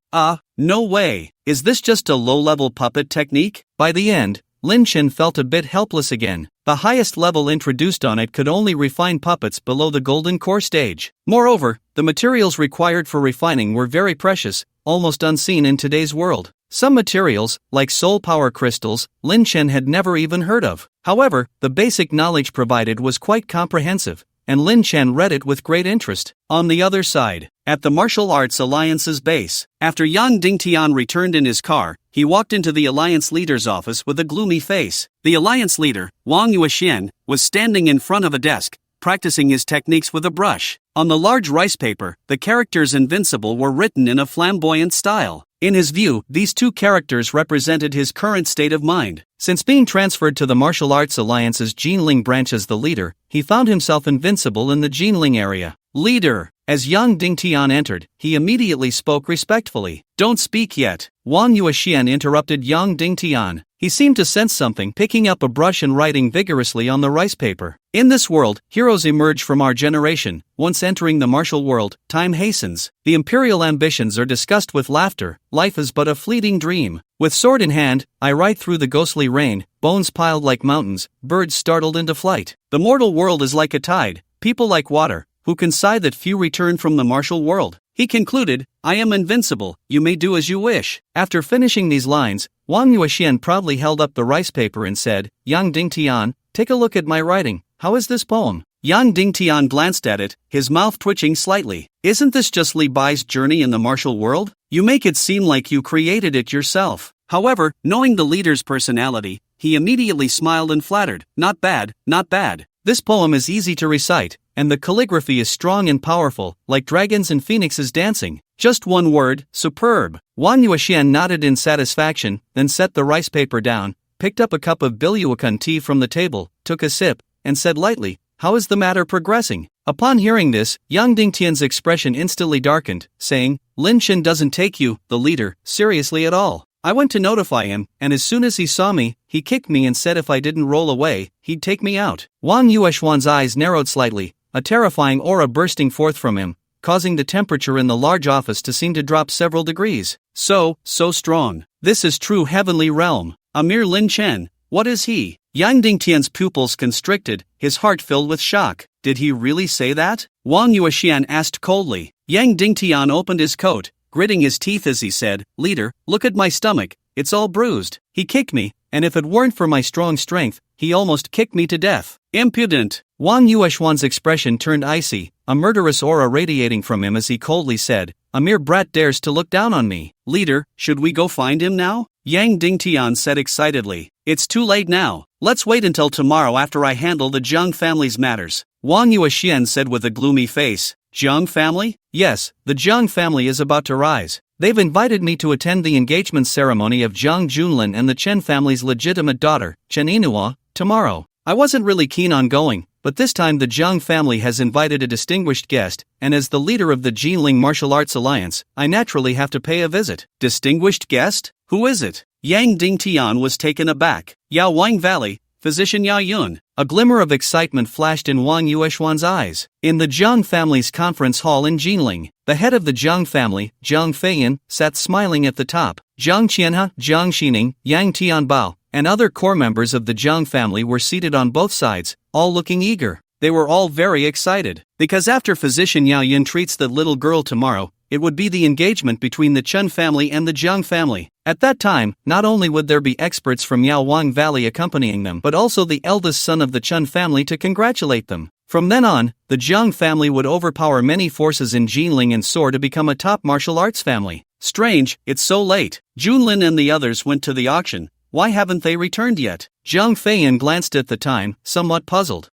B: No way! Is this just a low-level puppet technique? By the end, Lin Chen felt a bit helpless again. The highest level introduced on it could only refine puppets below the golden core stage. Moreover, the materials required for refining were very precious, almost unseen in today's world. Some materials, like soul power crystals, Lin Chen had never even heard of. However, the basic knowledge provided was quite comprehensive, and Lin Chen read it with great interest. On the other side, at the Martial Arts Alliance's base, after Yang Dingtian returned in his car, he walked into the Alliance leader's office with a gloomy face. The Alliance leader, Wang Yuexian, was standing in front of a desk, practicing his techniques with a brush. On the large rice paper, the characters Invincible were written in a flamboyant style. In his view, these two characters represented his current state of mind. Since being transferred to the Martial Arts Alliance's Jinling branch as the leader, he found himself invincible in the Jinling area. Leader! As Yang Dingtian entered, he immediately spoke respectfully. Don't speak yet. Wang Yuexian interrupted Yang Dingtian. He seemed to sense something, picking up a brush and writing vigorously on the rice paper. In this world, heroes emerge from our generation. Once entering the martial world, time hastens. The imperial ambitions are discussed with laughter. Life is but a fleeting dream. With sword in hand, I ride through the ghostly rain, bones piled like mountains, birds startled into flight. The mortal world is like a tide, people like water, who can sigh that few return from the martial world. He concluded, I am invincible, you may do as you wish. After finishing these lines, Wang Yuexian proudly held up the rice paper and said, Yang Dingtian, take a look at my writing. How is this poem? Yang Dingtian glanced at it, his mouth twitching slightly. Isn't this just Li Bai's journey in the martial world? You make it seem like you created it yourself. However, knowing the leader's personality, he immediately smiled and flattered. Not bad, not bad. This poem is easy to recite, and the calligraphy is strong and powerful, like dragons and phoenixes dancing. Just one word, superb. Wang Yuexian nodded in satisfaction, then set the rice paper down, picked up a cup of Biluakun tea from the table, took a sip, and said lightly, how is the matter progressing? Upon hearing this, Yang Dingtian's expression instantly darkened, saying, Lin Chen doesn't take you, the leader, seriously at all. I went to notify him, and as soon as he saw me, he kicked me and said if I didn't roll away, he'd take me out. Wang Yuexian's eyes narrowed slightly, a terrifying aura bursting forth from him, causing the temperature in the large office to seem to drop several degrees. So strong. This is true heavenly realm. A mere Lin Chen, what is he? Yang Dingtian's pupils constricted, his heart filled with shock. Did he really say that? Wang Yuexian asked coldly. Yang Dingtian opened his coat, gritting his teeth as he said, Leader, look at my stomach, it's all bruised. He kicked me, and if it weren't for my strong strength, he almost kicked me to death. Impudent! Wang Yuexian's expression turned icy, a murderous aura radiating from him as he coldly said, a mere brat dares to look down on me. Leader, should we go find him now? Yang Dingtian said excitedly. It's too late now. Let's wait until tomorrow after I handle the Zhang family's matters. Wang Yuexian said with a gloomy face. Zhang family? Yes, the Zhang family is about to rise. They've invited me to attend the engagement ceremony of Zhang Junlin and the Chen family's legitimate daughter, Chen Inua, tomorrow. I wasn't really keen on going, but this time the Jiang family has invited a distinguished guest, and as the leader of the Jinling Martial Arts Alliance, I naturally have to pay a visit.
A: Distinguished guest? Who is it? Yang Dingtian was taken aback. Yao Wang Valley, physician Yao Yun.
B: A glimmer of excitement flashed in Wang Yueshuan's eyes. In the Jiang family's conference hall in Jinling, the head of the Jiang family, Jiang Feiyan, sat smiling at the top. Jiang Qianhe, Jiang Xining, Yang Tianbao, and other core members of the Jiang family were seated on both sides, all looking eager. They were all very excited, because after physician Yao Yun treats the little girl tomorrow, it would be the engagement between the Chen family and the Jiang family. At that time, not only would there be experts from Yao Wang Valley accompanying them, but also the eldest son of the Chen family to congratulate them. From then on, the Jiang family would overpower many forces in Jinling and soar to become a top martial arts family.
A: Strange, it's so late. Junlin and the others went to the auction. Why haven't they returned yet?
B: Jiang Feiyan glanced at the time, somewhat puzzled.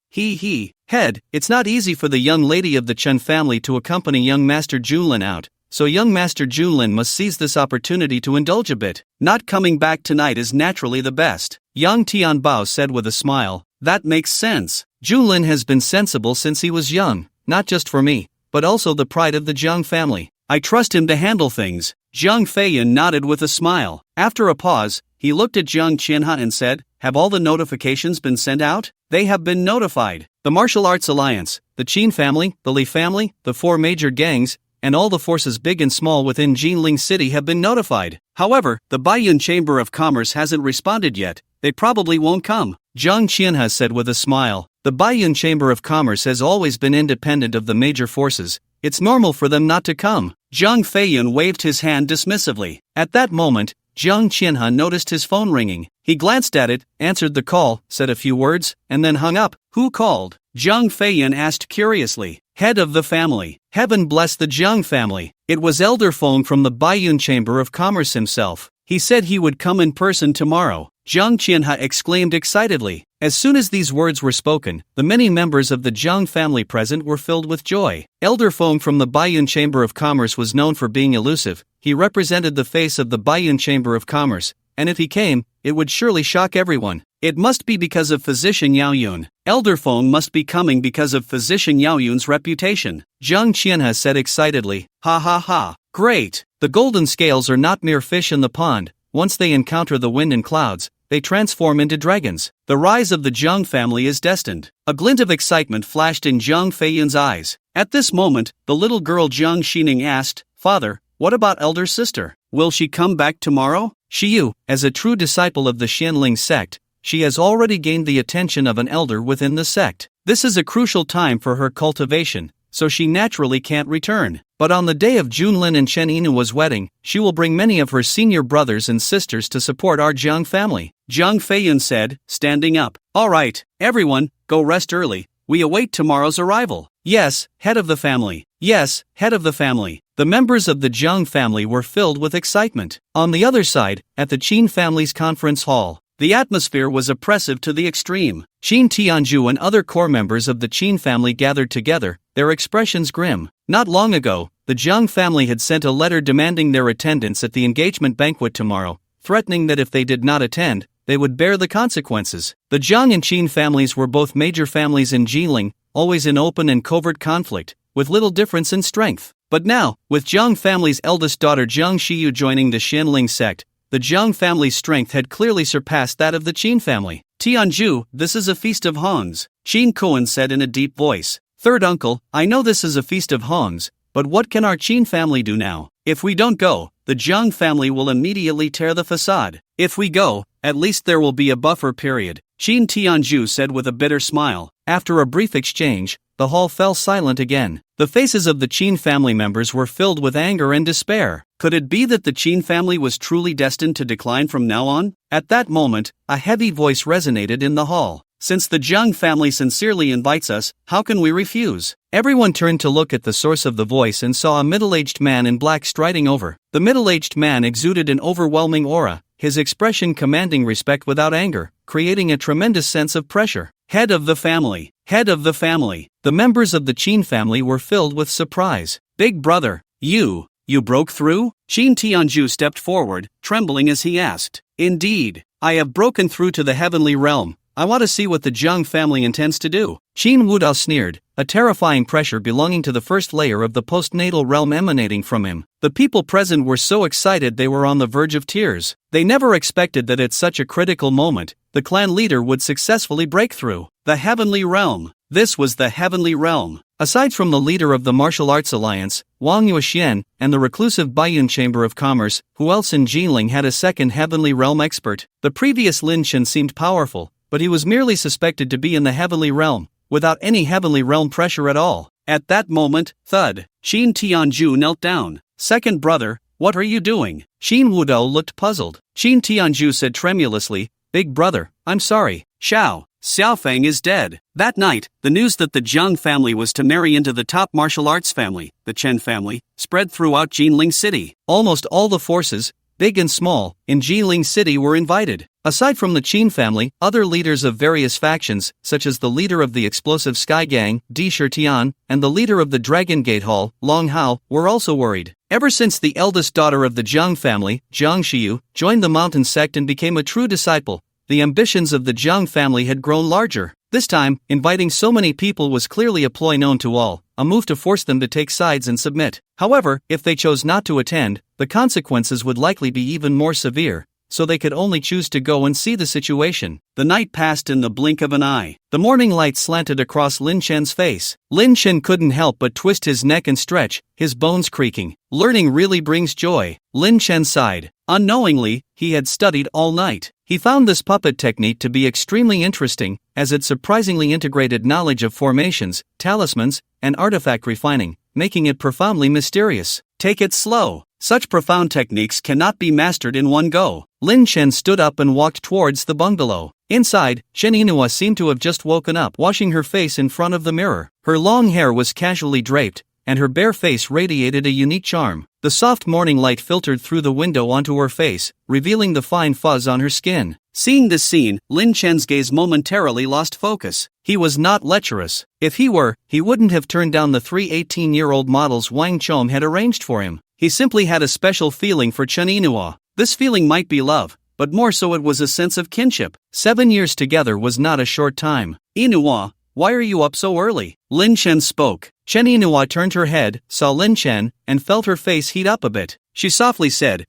B: Head, it's not easy for the young lady of the Chen family to accompany young Master Junlin out, so young Master Junlin must seize this opportunity to indulge a bit.
A: Not coming back tonight is naturally the best,
B: Yang Tianbao said with a smile.
A: That makes sense.
B: Junlin has been sensible since he was young, not just for me, but also the pride of the Jiang family.
A: I trust him to handle things. Jiang Feiyan nodded with a smile. After a pause, he looked at Jiang Qianhe and said, have all the notifications been sent out?
B: They have been notified. The Martial Arts Alliance, the Qin family, the Li family, the 4 major gangs, and all the forces big and small within Jinling City have been notified.
A: However, the Baiyun Chamber of Commerce hasn't responded yet. They probably won't come,
B: Jiang Qianhe said with a smile. The Baiyun Chamber of Commerce has always been independent of the major forces. It's normal for them not to come.
A: Jiang Feiyan waved his hand dismissively.
B: At that moment, Jiang Qianhe noticed his phone ringing. He glanced at it, answered the call, said a few words, and then hung up.
A: Who called? Jiang Feiyan asked curiously.
B: Head of the family. Heaven bless the Jiang family. It was Elder Feng from the Baiyun Chamber of Commerce himself. He said he would come in person tomorrow.
A: Jiang Qianhe exclaimed excitedly.
B: As soon as these words were spoken, the many members of the Jiang family present were filled with joy. Elder Feng from the Baiyun Chamber of Commerce was known for being elusive. He represented the face of the Baiyun Chamber of Commerce, and if he came, it would surely shock everyone.
A: It must be because of physician Yao Yun. Elder Feng must be coming because of physician Yao Yun's reputation,
B: Jiang Qianhe said excitedly.
A: Ha ha ha. Great.
B: The golden scales are not mere fish in the pond. Once they encounter the wind and clouds, they transform into dragons.
A: The rise of the Jiang family is destined. A glint of excitement flashed in Jiang Feiyan's eyes. At this moment, the little girl Jiang Xining asked, Father, what about elder sister? Will she come back tomorrow?
B: Shiyu, as a true disciple of the Xianling sect, she has already gained the attention of an elder within the sect. This is a crucial time for her cultivation, so she naturally can't return. But on the day of Junlin and Chen Inua's wedding, she will bring many of her senior brothers and sisters to support our Jiang family,
A: Jiang Feiyan said, standing up. All right, everyone, go rest early. We await tomorrow's arrival.
B: Yes, head of the family. Yes, head of the family. The members of the Jiang family were filled with excitement. On the other side, at the Qin family's conference hall,
A: the atmosphere was oppressive to the extreme.
B: Qin Tianju and other core members of the Qin family gathered together, their expressions grim. Not long ago, the Jiang family had sent a letter demanding their attendance at the engagement banquet tomorrow, threatening that if they did not attend, they would bear the consequences. The Jiang and Qin families were both major families in Jinling, always in open and covert conflict, with little difference in strength. But now, with Jiang family's eldest daughter Jiang Shiyu joining the Xianling sect, the Jiang family's strength had clearly surpassed that of the Qin family.
A: Tianju, this is a feast of Hans, Qin Kuan said in a deep voice.
B: Third uncle, I know this is a feast of Hans, but what can our Qin family do now?
A: If we don't go, the Jiang family will immediately tear the facade. If we go, at least there will be a buffer period, Qin Tianju said with a bitter smile.
B: After a brief exchange, the hall fell silent again. The faces of the Qin family members were filled with anger and despair.
A: Could it be that the Qin family was truly destined to decline from now on?
B: At that moment, a heavy voice resonated in the hall.
A: Since the Jiang family sincerely invites us, how can we refuse?
B: Everyone turned to look at the source of the voice and saw a middle-aged man in black striding over. The middle-aged man exuded an overwhelming aura, his expression commanding respect without anger, creating a tremendous sense of pressure.
A: Head of the family. Head of the family.
B: The members of the Qin family were filled with surprise.
A: Big brother, you broke through? Qin Tianju stepped forward, trembling as he asked. Indeed, I have broken through to the heavenly realm,
B: I want to see what the Jiang family intends to do. Qin Wudao sneered, a terrifying pressure belonging to the first layer of the postnatal realm emanating from him. The people present were so excited they were on the verge of tears. They never expected that at such a critical moment, the clan leader would successfully break through. The Heavenly Realm. This was the Heavenly Realm. Aside from the leader of the Martial Arts Alliance, Wang Yuexian, and the reclusive Baiyun Chamber of Commerce, who else in Jinling had a second Heavenly Realm expert? The previous Lin Chen seemed powerful, but he was merely suspected to be in the Heavenly Realm, without any Heavenly Realm pressure at all. At that moment, thud, Qin Tianju knelt down. Second brother, what are you doing? Qin Wudao looked puzzled. Qin Tianju said tremulously, Big brother, I'm sorry. Xiaofeng is dead. That night, the news that the Jiang family was to marry into the top martial arts family, the Chen family, spread throughout Jinling City. Almost all the forces, big and small, in Jinling City were invited. Aside from the Qin family, other leaders of various factions, such as the leader of the explosive Sky Gang, Di Shirtian, and the leader of the Dragon Gate Hall, Long Hao, were also worried. Ever since the eldest daughter of the Jiang family, Jiang Xiu, joined the mountain sect and became a true disciple, the ambitions of the Jiang family had grown larger. This time, inviting so many people was clearly a ploy known to all, a move to force them to take sides and submit. However, if they chose not to attend, the consequences would likely be even more severe, so they could only choose to go and see the situation. The night passed in the blink of an eye. The morning light slanted across Lin Chen's face. Lin Chen couldn't help but twist his neck and stretch, his bones creaking. Learning really brings joy. Lin Chen sighed. Unknowingly, he had studied all night. He found this puppet technique to be extremely interesting, as it surprisingly integrated knowledge of formations, talismans, and artifact refining, making it profoundly mysterious. Take it slow. Such profound techniques cannot be mastered in one go. Lin Chen stood up and walked towards the bungalow. Inside, Shen Yinhua seemed to have just woken up, washing her face in front of the mirror. Her long hair was casually draped, and her bare face radiated a unique charm. The soft morning light filtered through the window onto her face, revealing the fine fuzz on her skin. Seeing this scene, Lin Chen's gaze momentarily lost focus. He was not lecherous. If he were, he wouldn't have turned down the 3 18-year-old models Wang Chom had arranged for him. He simply had a special feeling for Chen Yinhua. This feeling might be love, but more so it was a sense of kinship. 7 years together was not a short time. Yinhua, why are you up so early? Lin Chen spoke. Chen Yinhua turned her head, saw Lin Chen, and felt her face heat up a bit. She softly said,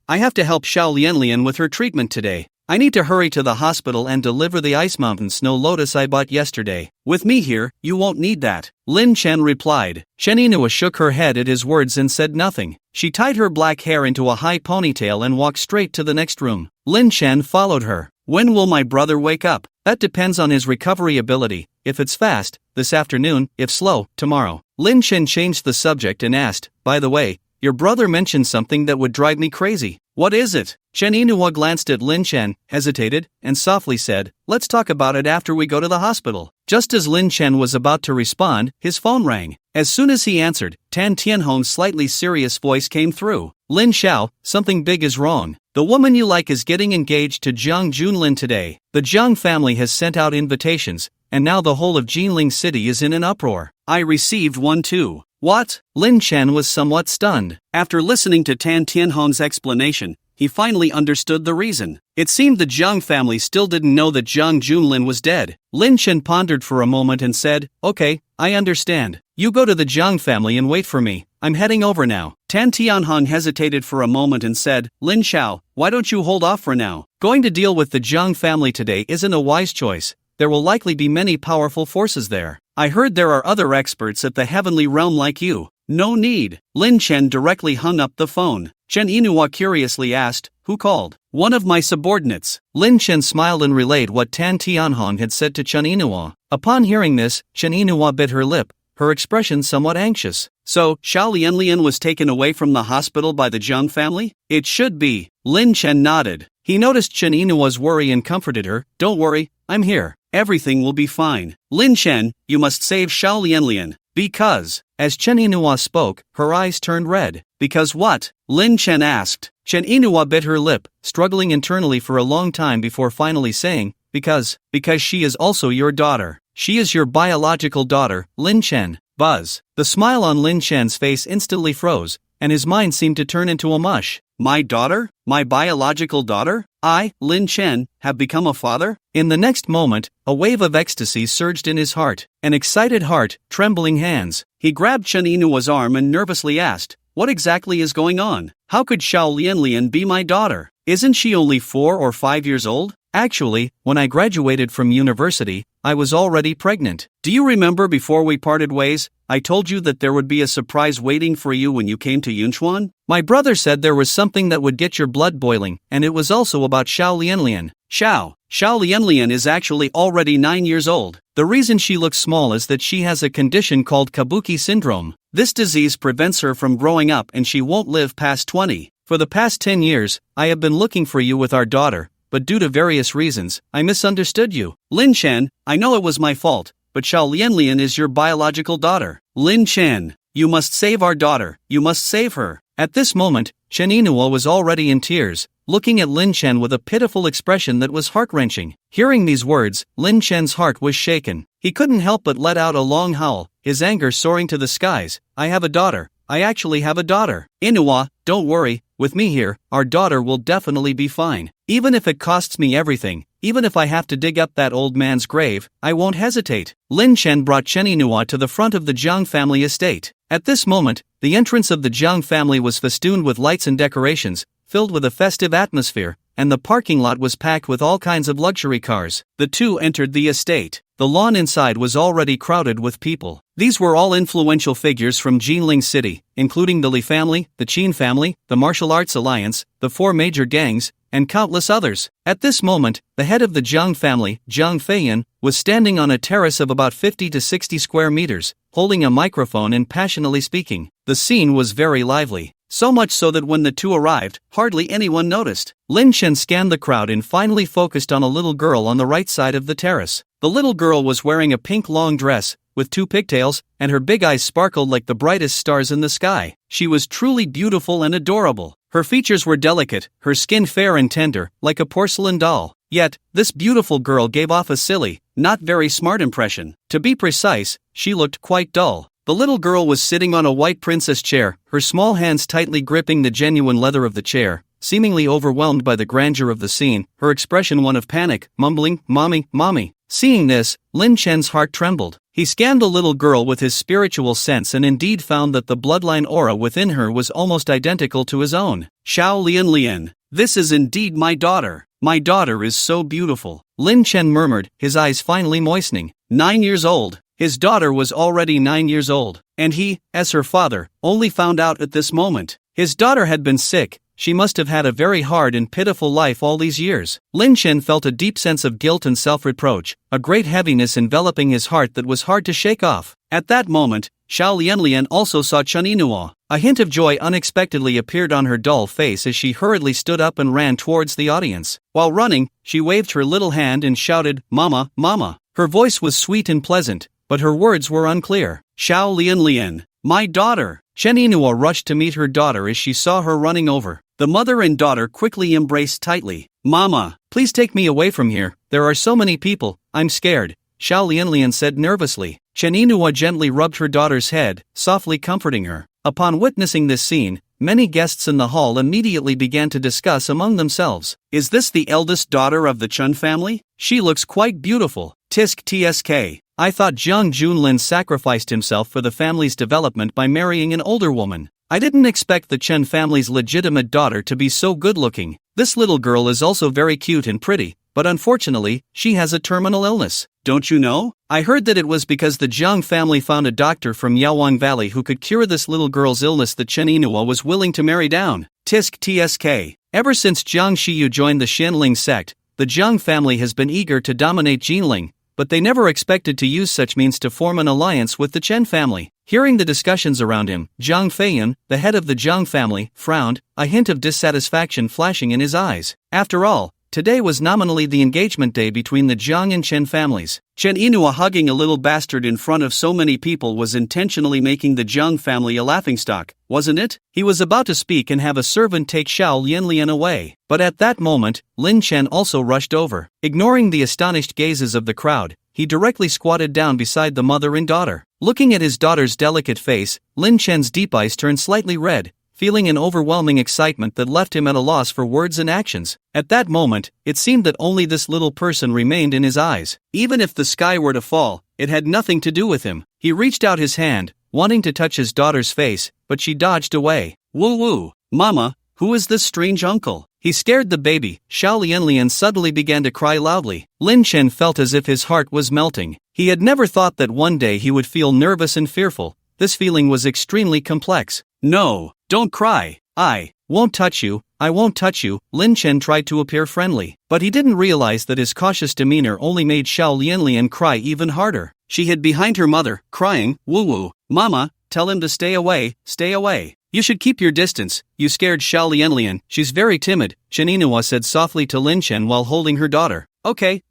B: I have to help Xiao Lianlian with her treatment today. I need to hurry to the hospital and deliver the Ice Mountain Snow Lotus I bought yesterday. With me here, you won't need that. Lin Chen replied. Chen Yinhua shook her head at his words and said nothing. She tied her black hair into a high ponytail and walked straight to the next room. Lin Chen followed her. When will my brother wake up? That depends on his recovery ability. If it's fast, this afternoon, if slow, tomorrow. Lin Chen changed the subject and asked, by the way, your brother mentioned something that would drive me crazy. What is it? Chen Yinhua glanced at Lin Chen, hesitated, and softly said, let's talk about it after we go to the hospital. Just as Lin Chen was about to respond, his phone rang. As soon as he answered, Tan Tianhong's slightly serious voice came through. Lin Xiao, something big is wrong. The woman you like is getting engaged to Jiang Junlin today. The Jiang family has sent out invitations, and now the whole of Jinling City is in an uproar. I received one too. What? Lin Chen was somewhat stunned. After listening to Tan Tianhong's explanation, he finally understood the reason. It seemed the Jiang family still didn't know that Jiang Junlin was dead. Lin Chen pondered for a moment and said, okay, I understand. You go to the Jiang family and wait for me. I'm heading over now. Tan Tianhong hesitated for a moment and said, Lin Xiao, why don't you hold off for now? Going to deal with the Jiang family today isn't a wise choice. There will likely be many powerful forces there. I heard there are other experts at the heavenly realm like you. No need. Lin Chen directly hung up the phone. Chen Yinhua curiously asked, who called? One of my subordinates. Lin Chen smiled and relayed what Tan Tianhong had said to Chen Yinhua. Upon hearing this, Chen Yinhua bit her lip, her expression somewhat anxious. So, Xiao Lianlian was taken away from the hospital by the Jiang family? It should be. Lin Chen nodded. He noticed Chen Yinua's worry and comforted her. Don't worry, I'm here. Everything will be fine. Lin Chen, you must save Xiao Lianlian. Because, as Chen Yinhua spoke, her eyes turned red. Because what? Lin Chen asked. Chen Yinhua bit her lip, struggling internally for a long time before finally saying, because she is also your daughter. She is your biological daughter, Lin Chen. Buzz. The smile on Lin Chen's face instantly froze, and his mind seemed to turn into a mush. My daughter? My biological daughter? I, Lin Chen, have become a father? In the next moment, a wave of ecstasy surged in his heart. An excited heart, trembling hands. He grabbed Chen Yinua's arm and nervously asked, "What exactly is going on? How could Xiao Lianlian be my daughter? Isn't she only 4 or 5 years old? Actually, when I graduated from university, I was already pregnant. Do you remember before we parted ways, I told you that there would be a surprise waiting for you when you came to Yunchuan? My brother said there was something that would get your blood boiling, and it was also about Xiao Lianlian. Xiao Lianlian is actually already 9 years old. The reason she looks small is that she has a condition called Kabuki syndrome. This disease prevents her from growing up and she won't live past 20. For the past 10 years, I have been looking for you with our daughter, but due to various reasons, I misunderstood you. Lin Chen, I know it was my fault, but Xiao Lianlian is your biological daughter. Lin Chen, you must save our daughter, you must save her." At this moment, Chen Yinua was already in tears, looking at Lin Chen with a pitiful expression that was heart-wrenching. Hearing these words, Lin Chen's heart was shaken. He couldn't help but let out a long howl, his anger soaring to the skies. "I have a daughter. I actually have a daughter. Inua, don't worry, with me here, our daughter will definitely be fine. Even if it costs me everything, even if I have to dig up that old man's grave, I won't hesitate." Lin Chen brought Chen Yinua to the front of the Jiang family estate. At this moment, the entrance of the Jiang family was festooned with lights and decorations, filled with a festive atmosphere, and the parking lot was packed with all kinds of luxury cars. The two entered the estate. The lawn inside was already crowded with people. These were all influential figures from Jinling City, including the Li family, the Qin family, the Martial Arts Alliance, the 4 major gangs, and countless others. At this moment, the head of the Jiang family, Jiang Feiyan, was standing on a terrace of about 50 to 60 square meters, holding a microphone and passionately speaking. The scene was very lively. So much so that when the two arrived, hardly anyone noticed. Lin Chen scanned the crowd and finally focused on a little girl on the right side of the terrace. The little girl was wearing a pink long dress, with 2 pigtails, and her big eyes sparkled like the brightest stars in the sky. She was truly beautiful and adorable. Her features were delicate, her skin fair and tender, like a porcelain doll. Yet, this beautiful girl gave off a silly, not very smart impression. To be precise, she looked quite dull. The little girl was sitting on a white princess chair, her small hands tightly gripping the genuine leather of the chair, seemingly overwhelmed by the grandeur of the scene, her expression one of panic, mumbling, "Mommy, mommy." Seeing this, Lin Chen's heart trembled. He scanned the little girl with his spiritual sense and indeed found that the bloodline aura within her was almost identical to his own. "Xiao Lianlian, this is indeed my daughter. My daughter is so beautiful," Lin Chen murmured, his eyes finally moistening. 9 years old. His daughter was already 9 years old, and he, as her father, only found out at this moment. His daughter had been sick. She must have had a very hard and pitiful life all these years. Lin Chen felt a deep sense of guilt and self-reproach, a great heaviness enveloping his heart that was hard to shake off. At that moment, Xiao Lianlian also saw Chen Yinua. A hint of joy unexpectedly appeared on her dull face as she hurriedly stood up and ran towards the audience. While running, she waved her little hand and shouted, "Mama, Mama." Her voice was sweet and pleasant, but her words were unclear. "Xiao Lianlian, my daughter." Chen Yinua rushed to meet her daughter as she saw her running over. The mother and daughter quickly embraced tightly. "Mama, please take me away from here, there are so many people, I'm scared," Xiao Lianlian said nervously. Chen Yinua gently rubbed her daughter's head, softly comforting her. Upon witnessing this scene, many guests in the hall immediately began to discuss among themselves. "Is this the eldest daughter of the Chen family? She looks quite beautiful. Tisk tsk. I thought Jiang Junlin sacrificed himself for the family's development by marrying an older woman. I didn't expect the Chen family's legitimate daughter to be so good-looking. This little girl is also very cute and pretty, but unfortunately, she has a terminal illness. Don't you know? I heard that it was because the Jiang family found a doctor from Yaowang Valley who could cure this little girl's illness that Chen Yinua was willing to marry down. Tisk tsk. Ever since Jiang Shiyu joined the Xianling sect, the Jiang family has been eager to dominate Jinling, but they never expected to use such means to form an alliance with the Chen family." Hearing the discussions around him, Jiang Feiyan, the head of the Jiang family, frowned, a hint of dissatisfaction flashing in his eyes. After all, today was nominally the engagement day between the Jiang and Chen families. Chen Yinua hugging a little bastard in front of so many people was intentionally making the Jiang family a laughingstock, wasn't it? He was about to speak and have a servant take Xiao Lianlian away. But at that moment, Lin Chen also rushed over. Ignoring the astonished gazes of the crowd, he directly squatted down beside the mother and daughter. Looking at his daughter's delicate face, Lin Chen's deep eyes turned slightly red, feeling an overwhelming excitement that left him at a loss for words and actions. At that moment, it seemed that only this little person remained in his eyes. Even if the sky were to fall, it had nothing to do with him. He reached out his hand, wanting to touch his daughter's face, but she dodged away. Woo woo, Mama, who is this strange uncle? He scared the baby. Xiao Lianlian suddenly began to cry loudly. Lin Chen felt as if his heart was melting. He had never thought that one day he would feel nervous and fearful. This feeling was extremely complex. No, don't cry. I won't touch you. I won't touch you. Lin Chen tried to appear friendly, but he didn't realize that his cautious demeanor only made Xiao Lianlian cry even harder. She hid behind her mother, crying, Woo woo, Mama, tell him to stay away, stay away. You should keep your distance. You scared Xiao Lianlian. She's very timid, Chen Yinhua said softly to Lin Chen while holding her daughter. Okay.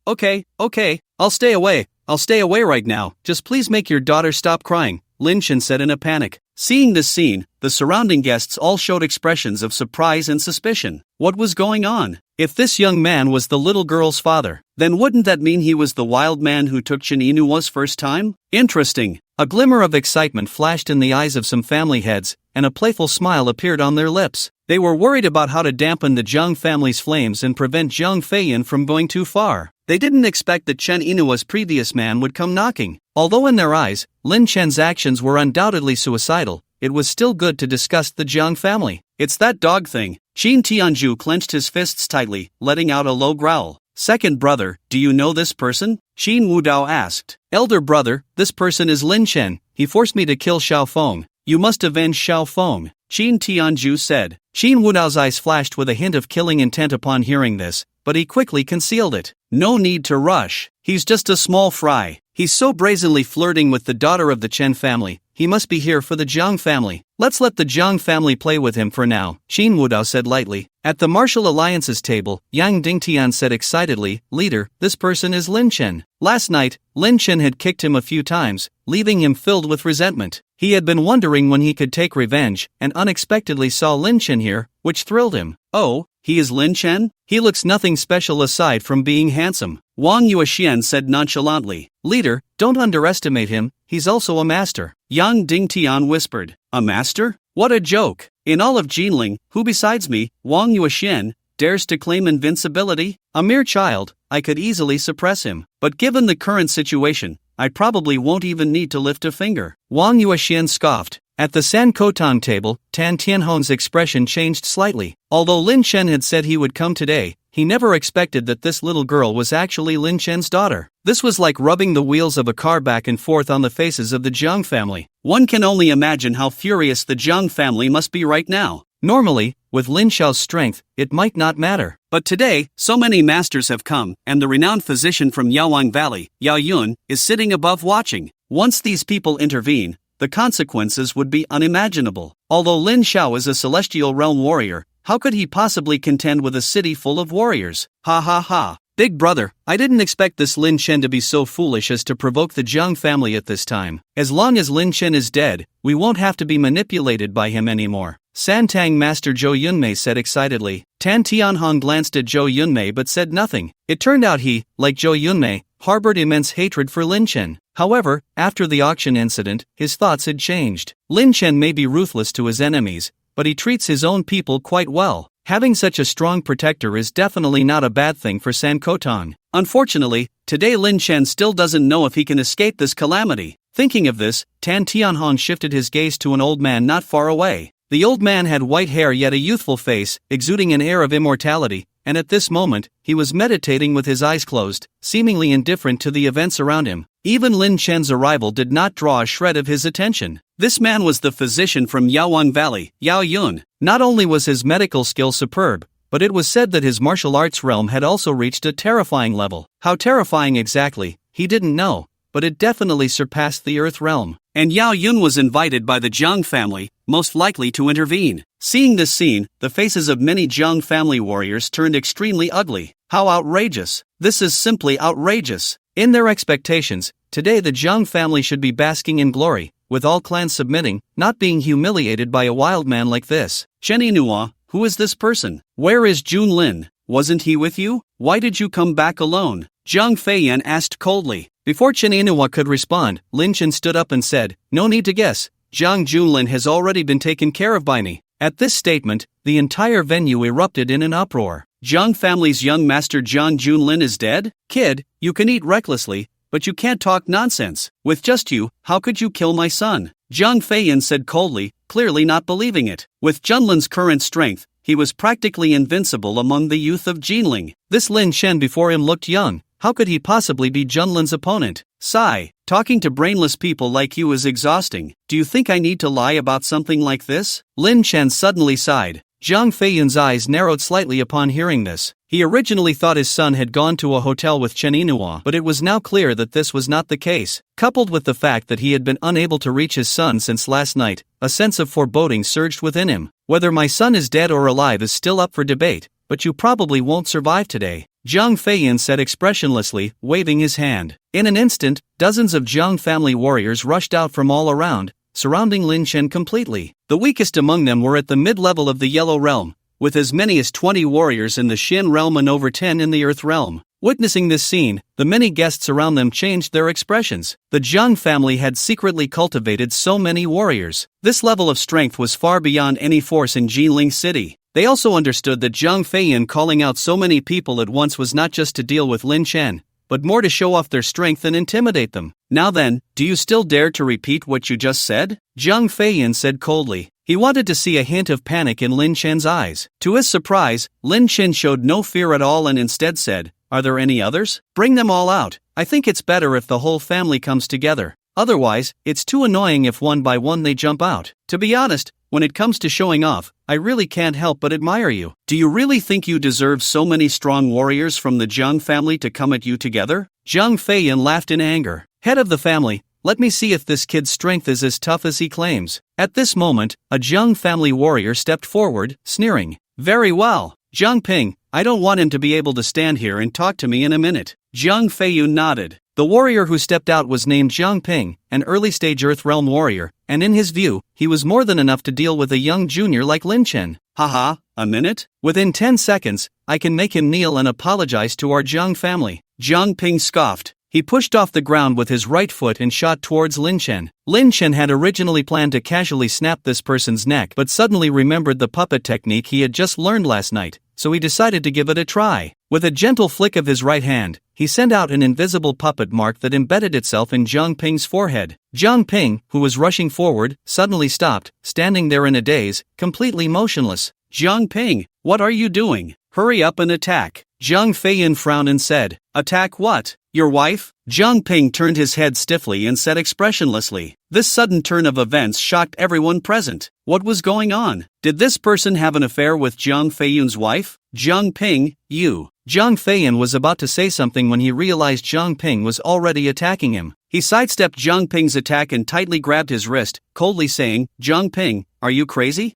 B: I'll stay away. I'll stay away right now. Just please make your daughter stop crying, Lin Chen said in a panic. Seeing this scene, the surrounding guests all showed expressions of surprise and suspicion. What was going on? If this young man was the little girl's father, then wouldn't that mean he was the wild man who took Chen Yinua's first time? Interesting. A glimmer of excitement flashed in the eyes of some family heads, and a playful smile appeared on their lips. They were worried about how to dampen the Zhang family's flames and prevent Zhang Feiyan from going too far. They didn't expect that Chen Yinua's previous man would come knocking. Although in their eyes, Lin Chen's actions were undoubtedly suicidal, it was still good to discuss the Zhang family. It's that dog thing. Qin Tianju clenched his fists tightly, letting out a low growl. Second brother, do you know this person? Qin Wudao asked. Elder brother, this person is Lin Chen. He forced me to kill Xiao Feng. You must avenge Xiao Feng, Qin Tianju said. Qin Wudao's eyes flashed with a hint of killing intent upon hearing this, but he quickly concealed it. No need to rush. He's just a small fry. He's so brazenly flirting with the daughter of the Chen family. He must be here for the Zhang family. Let's let the Zhang family play with him for now, Qin Wudao said lightly. At the Martial Alliance's table, Yang Dingtian said excitedly, Leader, this person is Lin Chen. Last night, Lin Chen had kicked him a few times, leaving him filled with resentment. He had been wondering when he could take revenge, and unexpectedly saw Lin Chen here, which thrilled him. Oh, he is Lin Chen? He looks nothing special aside from being handsome, Wang Yuexian said nonchalantly. Leader, don't underestimate him, he's also a master. Yang Dingtian whispered. A master? What a joke. In all of Jinling, who besides me, Wang Yuexian, dares to claim invincibility? A mere child, I could easily suppress him. But given the current situation, I probably won't even need to lift a finger. Wang Yuexian scoffed. At the San Kotan table, Tan Tianhong's expression changed slightly. Although Lin Chen had said he would come today, he never expected that this little girl was actually Lin Chen's daughter. This was like rubbing the wheels of a car back and forth on the faces of the Zhang family. One can only imagine how furious the Zhang family must be right now. Normally, with Lin Xiao's strength, it might not matter. But today, so many masters have come, and the renowned physician from Yaowang Valley, Yao Yun, is sitting above watching. Once these people intervene, the consequences would be unimaginable. Although Lin Xiao is a celestial realm warrior, how could he possibly contend with a city full of warriors? Ha ha ha. Big brother, I didn't expect this Lin Chen to be so foolish as to provoke the Zhang family at this time. As long as Lin Chen is dead, we won't have to be manipulated by him anymore. San Tang Master Zhou Yunmei said excitedly. Tan Tianhong glanced at Zhou Yunmei but said nothing. It turned out he, like Zhou Yunmei, harbored immense hatred for Lin Chen. However, after the auction incident, his thoughts had changed. Lin Chen may be ruthless to his enemies, but he treats his own people quite well. Having such a strong protector is definitely not a bad thing for San Kotan. Unfortunately, today Lin Chen still doesn't know if he can escape this calamity. Thinking of this, Tan Tianhong shifted his gaze to an old man not far away. The old man had white hair yet a youthful face, exuding an air of immortality, and at this moment, he was meditating with his eyes closed, seemingly indifferent to the events around him. Even Lin Chen's arrival did not draw a shred of his attention. This man was the physician from Yaowang Valley, Yao Yun. Not only was his medical skill superb, but it was said that his martial arts realm had also reached a terrifying level. How terrifying exactly, he didn't know, but it definitely surpassed the Earth realm. And Yao Yun was invited by the Zhang family, most likely to intervene. Seeing this scene, the faces of many Zhang family warriors turned extremely ugly. How outrageous! This is simply outrageous! In their expectations, today the Zhang family should be basking in glory, with all clans submitting, not being humiliated by a wild man like this. Chen Yinhua, who is this person? Where is Jun Lin? Wasn't he with you? Why did you come back alone? Zhang Feiyan asked coldly. Before Chen Yinhua could respond, Lin Chen stood up and said, No need to guess, Zhang Junlin has already been taken care of by me. At this statement, the entire venue erupted in an uproar. Jiang family's young master Jiang Junlin is dead? Kid, you can eat recklessly, but you can't talk nonsense. With just you, how could you kill my son? Jiang Feiyan said coldly, clearly not believing it. With Junlin's current strength, he was practically invincible among the youth of Jinling. This Lin Shen before him looked young. How could he possibly be Junlin's opponent? Sigh. Talking to brainless people like you is exhausting. Do you think I need to lie about something like this? Lin Chen suddenly sighed. Jiang Feiyan's eyes narrowed slightly upon hearing this. He originally thought his son had gone to a hotel with Chen Yinhua, but it was now clear that this was not the case. Coupled with the fact that he had been unable to reach his son since last night, a sense of foreboding surged within him. Whether my son is dead or alive is still up for debate, but you probably won't survive today, Jiang Feiyan said expressionlessly, waving his hand. In an instant, dozens of Jiang family warriors rushed out from all around, surrounding Lin Chen completely. The weakest among them were at the mid-level of the Yellow Realm, with as many as 20 warriors in the Xin Realm and over 10 in the Earth Realm. Witnessing this scene, the many guests around them changed their expressions. The Jiang family had secretly cultivated so many warriors. This level of strength was far beyond any force in Jinling City. They also understood that Jiang Feiyan calling out so many people at once was not just to deal with Lin Chen, but more to show off their strength and intimidate them. Now then, do you still dare to repeat what you just said? Jiang Feiyan said coldly. He wanted to see a hint of panic in Lin Chen's eyes. To his surprise, Lin Chen showed no fear at all and instead said, "Are there any others? Bring them all out. I think it's better if the whole family comes together. Otherwise, it's too annoying if one by one they jump out. To be honest, when it comes to showing off, I really can't help but admire you. Do you really think you deserve so many strong warriors from the Jiang family to come at you together?" Jiang Feiyan laughed in anger. "Head of the family, let me see if this kid's strength is as tough as he claims." At this moment, a Jiang family warrior stepped forward, sneering. "Very well, Jiang Ping, I don't want him to be able to stand here and talk to me in a minute." Jiang Feiyan nodded. The warrior who stepped out was named Jiang Ping, an early-stage Earth Realm warrior, and in his view, he was more than enough to deal with a young junior like Lin Chen. "Haha, a minute? Within 10 seconds, I can make him kneel and apologize to our Jiang family." Jiang Ping scoffed. He pushed off the ground with his right foot and shot towards Lin Chen. Lin Chen had originally planned to casually snap this person's neck but suddenly remembered the puppet technique he had just learned last night, so he decided to give it a try. With a gentle flick of his right hand, he sent out an invisible puppet mark that embedded itself in Jiang Ping's forehead. Jiang Ping, who was rushing forward, suddenly stopped, standing there in a daze, completely motionless. "Jiang Ping, what are you doing? Hurry up and attack." Jiang Feiyan frowned and said, "Attack what? Your wife?" Jiang Ping turned his head stiffly and said expressionlessly. This sudden turn of events shocked everyone present. What was going on? Did this person have an affair with Jiang Feiyan's wife? "Jiang Ping, you." Jiang Feiyan was about to say something when he realized Jiang Ping was already attacking him. He sidestepped Jiang Ping's attack and tightly grabbed his wrist, coldly saying, "Jiang Ping, are you crazy?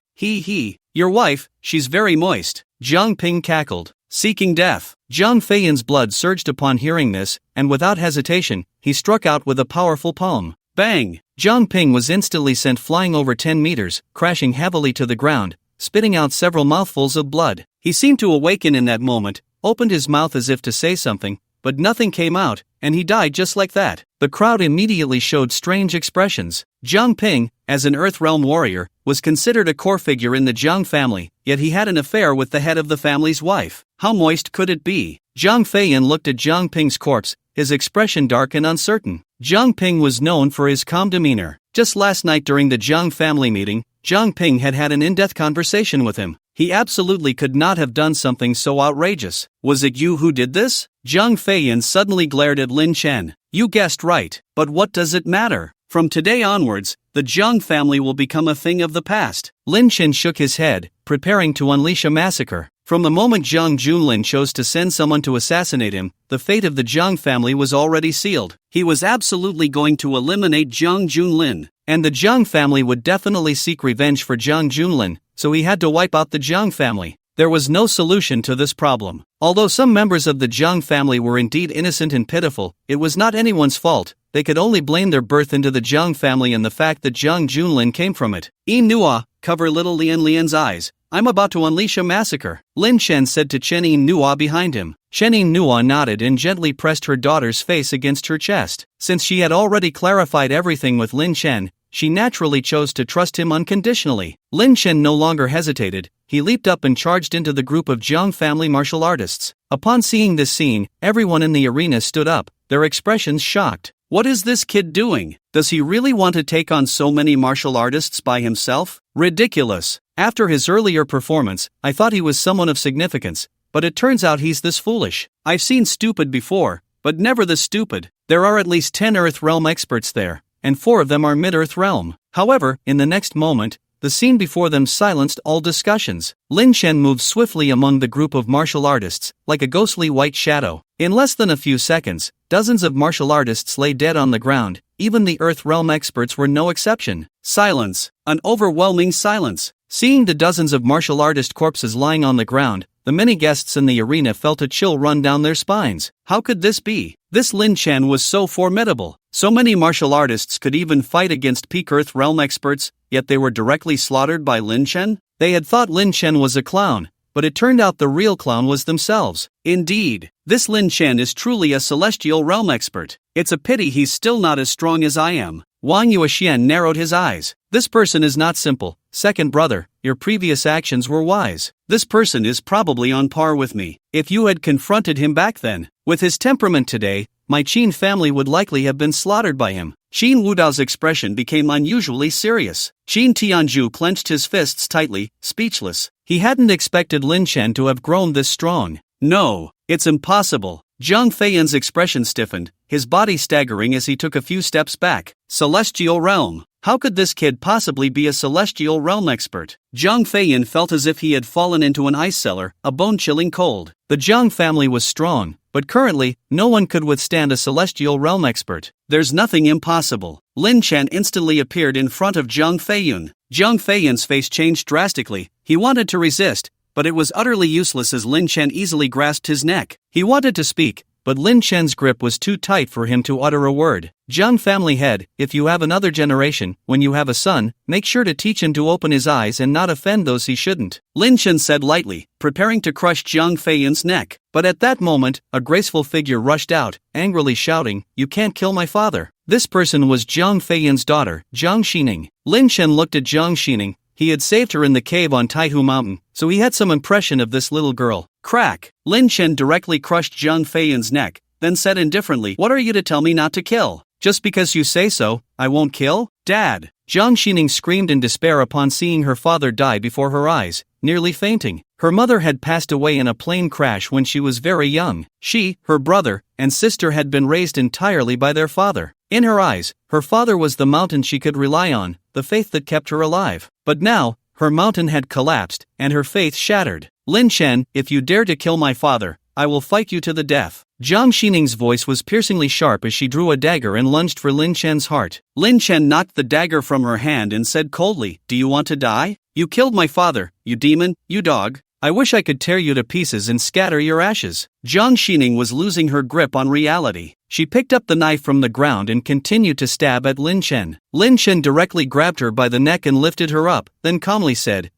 B: Your wife, she's very moist." Jiang Ping cackled. Seeking death. Jiang Feiyan's blood surged upon hearing this, and without hesitation, he struck out with a powerful palm. Bang! Jiang Ping was instantly sent flying over 10 meters, crashing heavily to the ground, spitting out several mouthfuls of blood. He seemed to awaken in that moment, opened his mouth as if to say something, but nothing came out, and he died just like that. The crowd immediately showed strange expressions. Jiang Ping, as an Earth Realm warrior, was considered a core figure in the Jiang family, yet he had an affair with the head of the family's wife. How moist could it be? Jiang Feiyan looked at Jiang Ping's corpse, his expression dark and uncertain. Jiang Ping was known for his calm demeanor. Just last night during the Jiang family meeting, Jiang Ping had had an in-depth conversation with him. He absolutely could not have done something so outrageous. "Was it you who did this?" Jiang Feiyan suddenly glared at Lin Chen. "You guessed right, but what does it matter? From today onwards, the Jiang family will become a thing of the past." Lin Chen shook his head, preparing to unleash a massacre. From the moment Jiang Junlin chose to send someone to assassinate him, the fate of the Jiang family was already sealed. He was absolutely going to eliminate Jiang Junlin, and the Jiang family would definitely seek revenge for Jiang Junlin, so he had to wipe out the Jiang family. There was no solution to this problem. Although some members of the Jiang family were indeed innocent and pitiful, it was not anyone's fault. They could only blame their birth into the Jiang family and the fact that Jiang Junlin came from it. Nua, cover little Lian's eyes. I'm about to unleash a massacre, Lin Chen said to Chen Nua behind him. Chen Nua nodded and gently pressed her daughter's face against her chest. Since she had already clarified everything with Lin Chen, she naturally chose to trust him unconditionally. Lin Chen no longer hesitated, he leaped up and charged into the group of Jiang family martial artists. Upon seeing this scene, everyone in the arena stood up, their expressions shocked. What is this kid doing? Does he really want to take on so many martial artists by himself? Ridiculous. After his earlier performance, I thought he was someone of significance, but it turns out he's this foolish. I've seen stupid before, but never this stupid. There are at least 10 Earth Realm experts there, and 4 of them are Mid-Earth Realm. However, in the next moment, the scene before them silenced all discussions. Lin Chen moved swiftly among the group of martial artists, like a ghostly white shadow. In less than a few seconds, dozens of martial artists lay dead on the ground, even the Earth Realm experts were no exception. Silence. An overwhelming silence. Seeing the dozens of martial artist corpses lying on the ground, the many guests in the arena felt a chill run down their spines. How could this be? This Lin Chen was so formidable. So many martial artists could even fight against peak Earth Realm experts, yet they were directly slaughtered by Lin Chen? They had thought Lin Chen was a clown, but it turned out the real clown was themselves. Indeed, this Lin Chen is truly a celestial realm expert. It's a pity he's still not as strong as I am. Wang Yuexian narrowed his eyes. This person is not simple. Second brother, your previous actions were wise. This person is probably on par with me. If you had confronted him back then, with his temperament today, my Qin family would likely have been slaughtered by him. Qin Wudao's expression became unusually serious. Qin Tianju clenched his fists tightly, speechless. He hadn't expected Lin Chen to have grown this strong. No, it's impossible. Zhang Feiyan's expression stiffened, his body staggering as he took a few steps back. Celestial Realm. How could this kid possibly be a celestial realm expert? Zhang Feiyan felt as if he had fallen into an ice cellar, a bone-chilling cold. The Zhang family was strong, but currently, no one could withstand a celestial realm expert. There's nothing impossible. Lin Chen instantly appeared in front of Zhang Feiyan. Zhang Feiyan's face changed drastically. He wanted to resist, but it was utterly useless as Lin Chen easily grasped his neck. He wanted to speak, but Lin Chen's grip was too tight for him to utter a word. Zhang family head, if you have another generation, when you have a son, make sure to teach him to open his eyes and not offend those he shouldn't. Lin Chen said lightly, preparing to crush Zhang Feiyan's neck. But at that moment, a graceful figure rushed out, angrily shouting, "You can't kill my father." This person was Zhang Feiyan's daughter, Zhang Xining. Lin Chen looked at Zhang Xining. He had saved her in the cave on Taihu Mountain, so he had some impression of this little girl. Crack! Lin Chen directly crushed Zhang Feiyan's neck, then said indifferently, "What are you to tell me not to kill? Just because you say so, I won't kill? Dad!" Zhang Xining screamed in despair upon seeing her father die before her eyes, nearly fainting. Her mother had passed away in a plane crash when she was very young. She, her brother, and sister had been raised entirely by their father. In her eyes, her father was the mountain she could rely on, the faith that kept her alive. But now, her mountain had collapsed, and her faith shattered. "Lin Chen, if you dare to kill my father, I will fight you to the death." Zhang Xining's voice was piercingly sharp as she drew a dagger and lunged for Lin Chen's heart. Lin Chen knocked the dagger from her hand and said coldly, "Do you want to die? You killed my father, you demon, you dog. I wish I could tear you to pieces and scatter your ashes." Zhang Xining was losing her grip on reality. She picked up the knife from the ground and continued to stab at Lin Chen. Lin Chen directly grabbed her by the neck and lifted her up, then calmly said,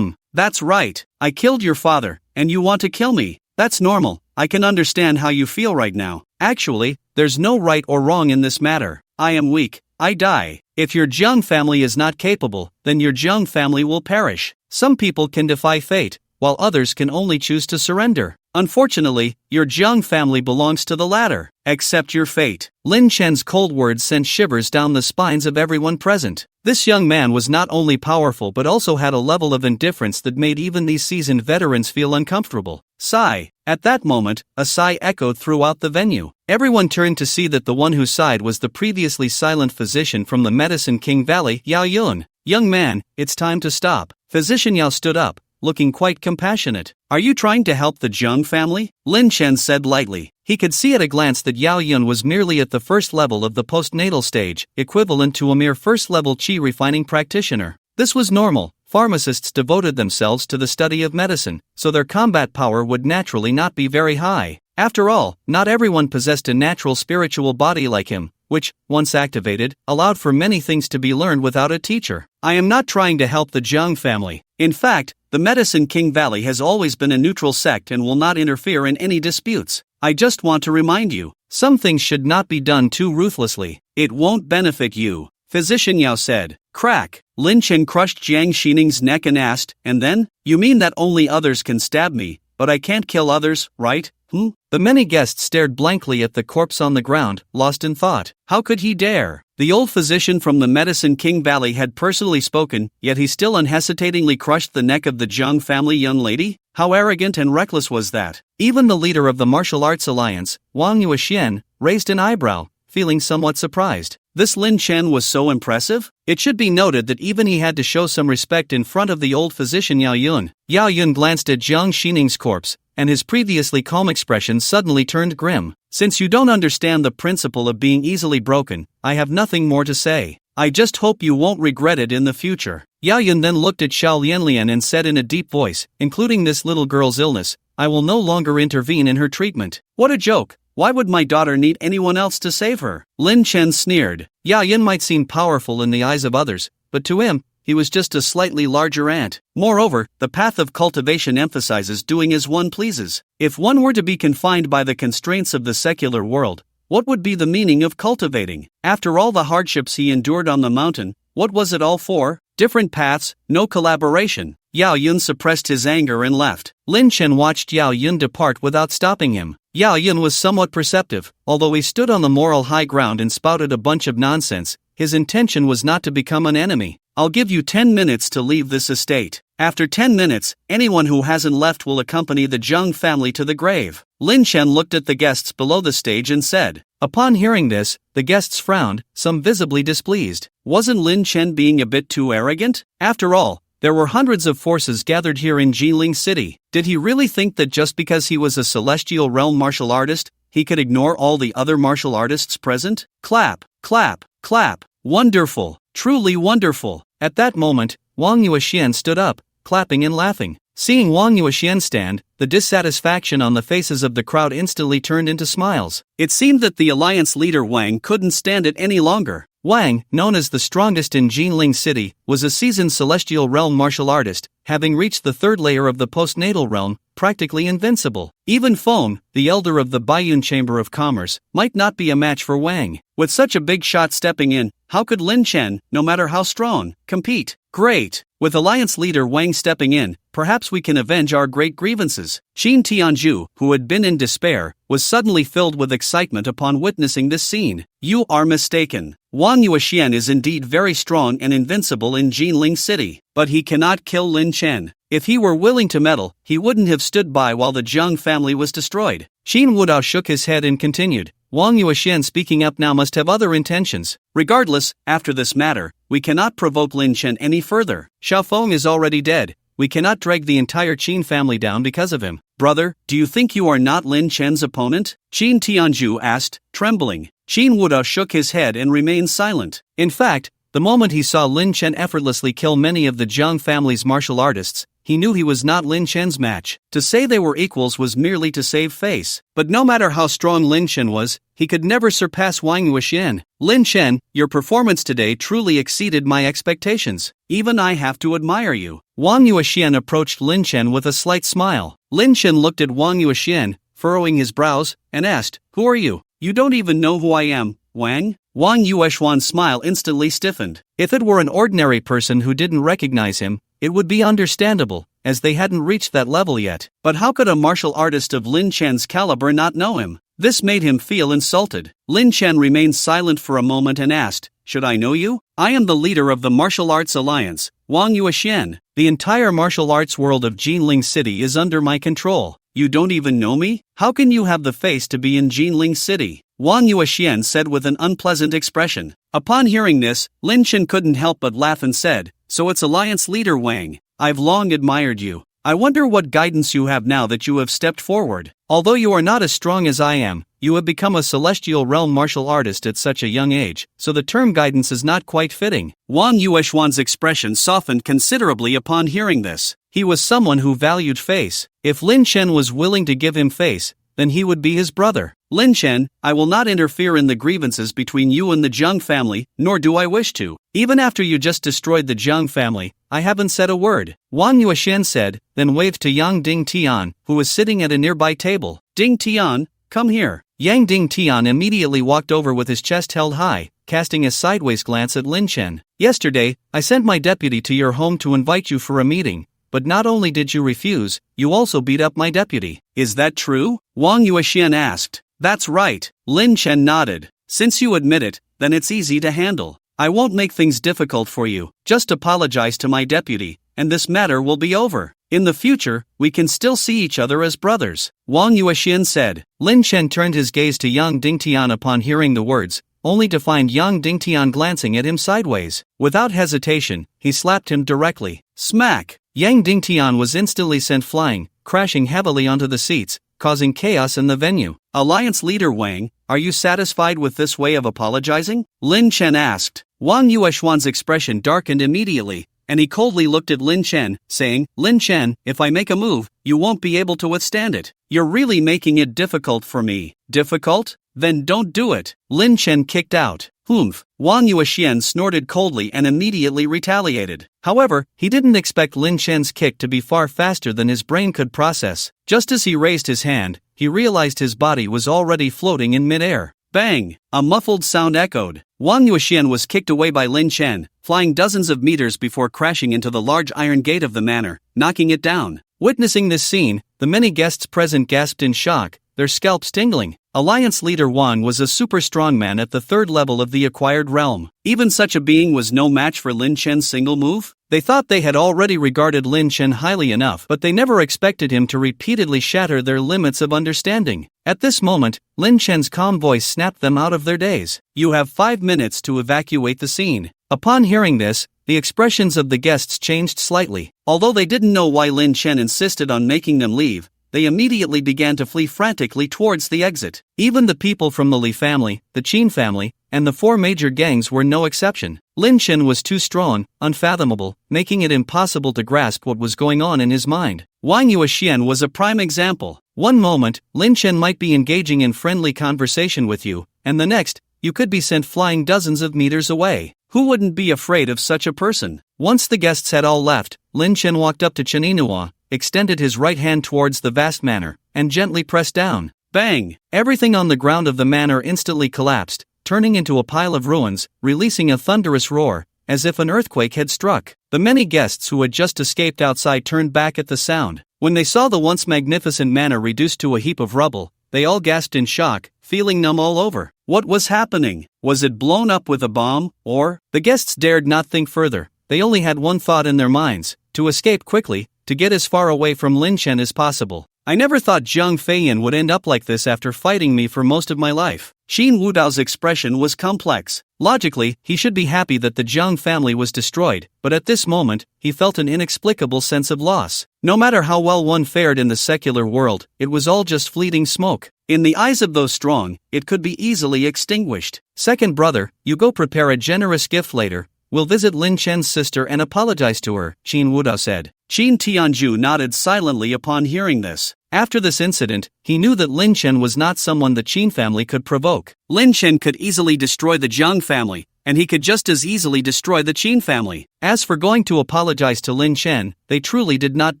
B: That's right. I killed your father, and you want to kill me. That's normal. I can understand how you feel right now. Actually, there's no right or wrong in this matter. I am weak. I die. If your Jiang family is not capable, then your Jiang family will perish. Some people can defy fate, while others can only choose to surrender. Unfortunately, your Jiang family belongs to the latter. Accept your fate. Lin Chen's cold words sent shivers down the spines of everyone present. This young man was not only powerful but also had a level of indifference that made even these seasoned veterans feel uncomfortable. Sigh. At that moment, a sigh echoed throughout the venue. Everyone turned to see that the one who sighed was the previously silent physician from the Medicine King Valley, Yao Yun. "Young man, it's time to stop." Physician Yao stood up, looking quite compassionate. "Are you trying to help the Jiang family?" Lin Chen said lightly. He could see at a glance that Yao Yun was merely at the first level of the postnatal stage, equivalent to a mere first-level qi refining practitioner. This was normal. Pharmacists devoted themselves to the study of medicine, so their combat power would naturally not be very high. After all, not everyone possessed a natural spiritual body like him, which, once activated, allowed for many things to be learned without a teacher. "I am not trying to help the Jiang family. In fact, the Medicine King Valley has always been a neutral sect and will not interfere in any disputes. I just want to remind you, some things should not be done too ruthlessly. It won't benefit you." Physician Yao said. Crack. Lin Chen crushed Jiang Xining's neck and asked, and then? You mean that only others can stab me, but I can't kill others, right? The many guests stared blankly at the corpse on the ground, lost in thought. How could he dare? The old physician from the Medicine King Valley had personally spoken, yet he still unhesitatingly crushed the neck of the Zhang family young lady? How arrogant and reckless was that? Even the leader of the Martial Arts Alliance, Wang Yuexian, raised an eyebrow, feeling somewhat surprised. This Lin Chen was so impressive? It should be noted that even he had to show some respect in front of the old physician Yao Yun. Yao Yun glanced at Jiang Xining's corpse, and his previously calm expression suddenly turned grim. Since you don't understand the principle of being easily broken, I have nothing more to say. I just hope you won't regret it in the future. Yao Yun then looked at Xiao Lianlian and said in a deep voice, including this little girl's illness, I will no longer intervene in her treatment. What a joke! Why would my daughter need anyone else to save her? Lin Chen sneered. Yao Yun might seem powerful in the eyes of others, but to him, he was just a slightly larger ant. Moreover, the path of cultivation emphasizes doing as one pleases. If one were to be confined by the constraints of the secular world, what would be the meaning of cultivating? After all the hardships he endured on the mountain, what was it all for? Different paths, no collaboration. Yao Yun suppressed his anger and left. Lin Chen watched Yao Yun depart without stopping him. Yao Yun was somewhat perceptive, although he stood on the moral high ground and spouted a bunch of nonsense. His intention was not to become an enemy. I'll give you 10 minutes to leave this estate. After 10 minutes, anyone who hasn't left will accompany the Zhang family to the grave. Lin Chen looked at the guests below the stage and said. Upon hearing this, the guests frowned, some visibly displeased. Wasn't Lin Chen being a bit too arrogant? After all, there were hundreds of forces gathered here in Jiling City. Did he really think that just because he was a celestial realm martial artist, he could ignore all the other martial artists present? Clap, clap, clap. Wonderful, truly wonderful. At that moment, Wang Yuexian stood up, clapping and laughing. Seeing Wang Yuexian stand, the dissatisfaction on the faces of the crowd instantly turned into smiles. It seemed that the alliance leader Wang couldn't stand it any longer. Wang, known as the strongest in Jinling City, was a seasoned celestial realm martial artist, having reached the third layer of the postnatal realm, practically invincible. Even Feng, the elder of the Baiyun Chamber of Commerce, might not be a match for Wang. With such a big shot stepping in, how could Lin Chen, no matter how strong, compete? Great! With alliance leader Wang stepping in, perhaps we can avenge our great grievances. Qin Tianju, who had been in despair, was suddenly filled with excitement upon witnessing this scene. You are mistaken. Wang Yuexian is indeed very strong and invincible in Jinling City, but he cannot kill Lin Chen. If he were willing to meddle, he wouldn't have stood by while the Zhang family was destroyed. Qin Wudao shook his head and continued. Wang Yuexian speaking up now must have other intentions. Regardless, after this matter, we cannot provoke Lin Chen any further. Xiaofeng is already dead. We cannot drag the entire Qin family down because of him. Brother, do you think you are not Lin Chen's opponent? Qin Tianju asked, trembling. Qin Wudao shook his head and remained silent. In fact, the moment he saw Lin Chen effortlessly kill many of the Zhang family's martial artists, he knew he was not Lin Chen's match. To say they were equals was merely to save face. But no matter how strong Lin Chen was, he could never surpass Wang Yuexian. Lin Chen, your performance today truly exceeded my expectations. Even I have to admire you. Wang Yuexian approached Lin Chen with a slight smile. Lin Chen looked at Wang Yuexian, furrowing his brows, and asked, Who are you? You don't even know who I am, Wang? Wang Yuexian's smile instantly stiffened. If it were an ordinary person who didn't recognize him, it would be understandable, as they hadn't reached that level yet. But how could a martial artist of Lin Chen's caliber not know him? This made him feel insulted. Lin Chen remained silent for a moment and asked, Should I know you? I am the leader of the Martial Arts Alliance, Wang Yuexian. The entire martial arts world of Jinling City is under my control. You don't even know me? How can you have the face to be in Jinling City? Wang Yuexian said with an unpleasant expression. Upon hearing this, Lin Chen couldn't help but laugh and said, So it's Alliance Leader Wang. I've long admired you. I wonder what guidance you have now that you have stepped forward. Although you are not as strong as I am, you have become a celestial realm martial artist at such a young age, so the term guidance is not quite fitting. Wang Yuexian's expression softened considerably upon hearing this. He was someone who valued face. If Lin Chen was willing to give him face, then he would be his brother. Lin Chen, I will not interfere in the grievances between you and the Zhang family, nor do I wish to. Even after you just destroyed the Zhang family, I haven't said a word. Wang Yuexian said, then waved to Yang Ding Tian, who was sitting at a nearby table. Ding Tian, come here. Yang Ding Tian immediately walked over with his chest held high, casting a sideways glance at Lin Chen. Yesterday, I sent my deputy to your home to invite you for a meeting, but not only did you refuse, you also beat up my deputy.
A: Is that true? Wang Yuexian asked. That's right, Lin Chen nodded. Since you admit it, then it's easy to handle. I won't make things difficult for you, just apologize to my deputy, and this matter will be over. In the future, we can still see each other as brothers, Wang Yuexian said.
B: Lin Chen turned his gaze to Yang Dingtian upon hearing the words, only to find Yang Dingtian glancing at him sideways. Without hesitation, he slapped him directly. Smack! Yang Dingtian was instantly sent flying, crashing heavily onto the seats, causing chaos in the venue.
A: Alliance leader Wang, are you satisfied with this way of apologizing? Lin Chen asked. Wang Yuexian's expression darkened immediately, and he coldly looked at Lin Chen, saying, Lin Chen, if I make a move, you won't be able to withstand it. You're really making it difficult for me. Difficult? Then don't do it.
B: Lin Chen kicked out.
A: Humph. Wang Yuexian snorted coldly and immediately retaliated.
B: However, he didn't expect Lin Chen's kick to be far faster than his brain could process. Just as he raised his hand, he realized his body was already floating in midair.
A: Bang! A muffled sound echoed. Wang Yuexian was kicked away by Lin Chen, flying dozens of meters before crashing into the large iron gate of the manor, knocking it down.
B: Witnessing this scene, the many guests present gasped in shock, their scalps tingling. Alliance leader Wan was a super strongman at the third level of the acquired realm.
A: Even such a being was no match for Lin Chen's single move?
B: They thought they had already regarded Lin Chen highly enough, but they never expected him to repeatedly shatter their limits of understanding. At this moment, Lin Chen's calm voice snapped them out of their daze.
A: You have 5 minutes to evacuate the scene.
B: Upon hearing this, the expressions of the guests changed slightly.
A: Although they didn't know why Lin Chen insisted on making them leave, they immediately began to flee frantically towards the exit.
B: Even the people from the Li family, the Qin family, and the 4 major gangs were no exception. Lin Chen was too strong, unfathomable, making it impossible to grasp what was going on in his mind.
A: Wang Yuexian was a prime example.
B: One moment, Lin Chen might be engaging in friendly conversation with you, and the next, you could be sent flying dozens of meters away.
A: Who wouldn't be afraid of such a person?
B: Once the guests had all left, Lin Chen walked up to Chen Yinhua, extended his right hand towards the vast manor, and gently pressed down.
A: Bang!
B: Everything on the ground of the manor instantly collapsed, turning into a pile of ruins, releasing a thunderous roar, as if an earthquake had struck. The many guests who had just escaped outside turned back at the sound. When they saw the once magnificent manor reduced to a heap of rubble, they all gasped in shock, feeling numb all over.
A: What was happening? Was it blown up with a bomb, or?
B: The guests dared not think further. They only had one thought in their minds: to escape quickly, to get as far away from Lin Chen as possible.
A: I never thought Zhang Feiyan would end up like this after fighting me for most of my life. Xin Wudao's expression was complex.
B: Logically, he should be happy that the Zhang family was destroyed, but at this moment, he felt an inexplicable sense of loss. No matter how well one fared in the secular world, it was all just fleeting smoke.
A: In the eyes of those strong, it could be easily extinguished.
B: Second brother, you go prepare a generous gift later. We'll visit Lin Chen's sister and apologize to her, Qin Wudao said.
A: Qin Tianju nodded silently upon hearing this.
B: After this incident, he knew that Lin Chen was not someone the Qin family could provoke.
A: Lin Chen could easily destroy the Zhang family, and he could just as easily destroy the Qin family.
B: As for going to apologize to Lin Chen, they truly did not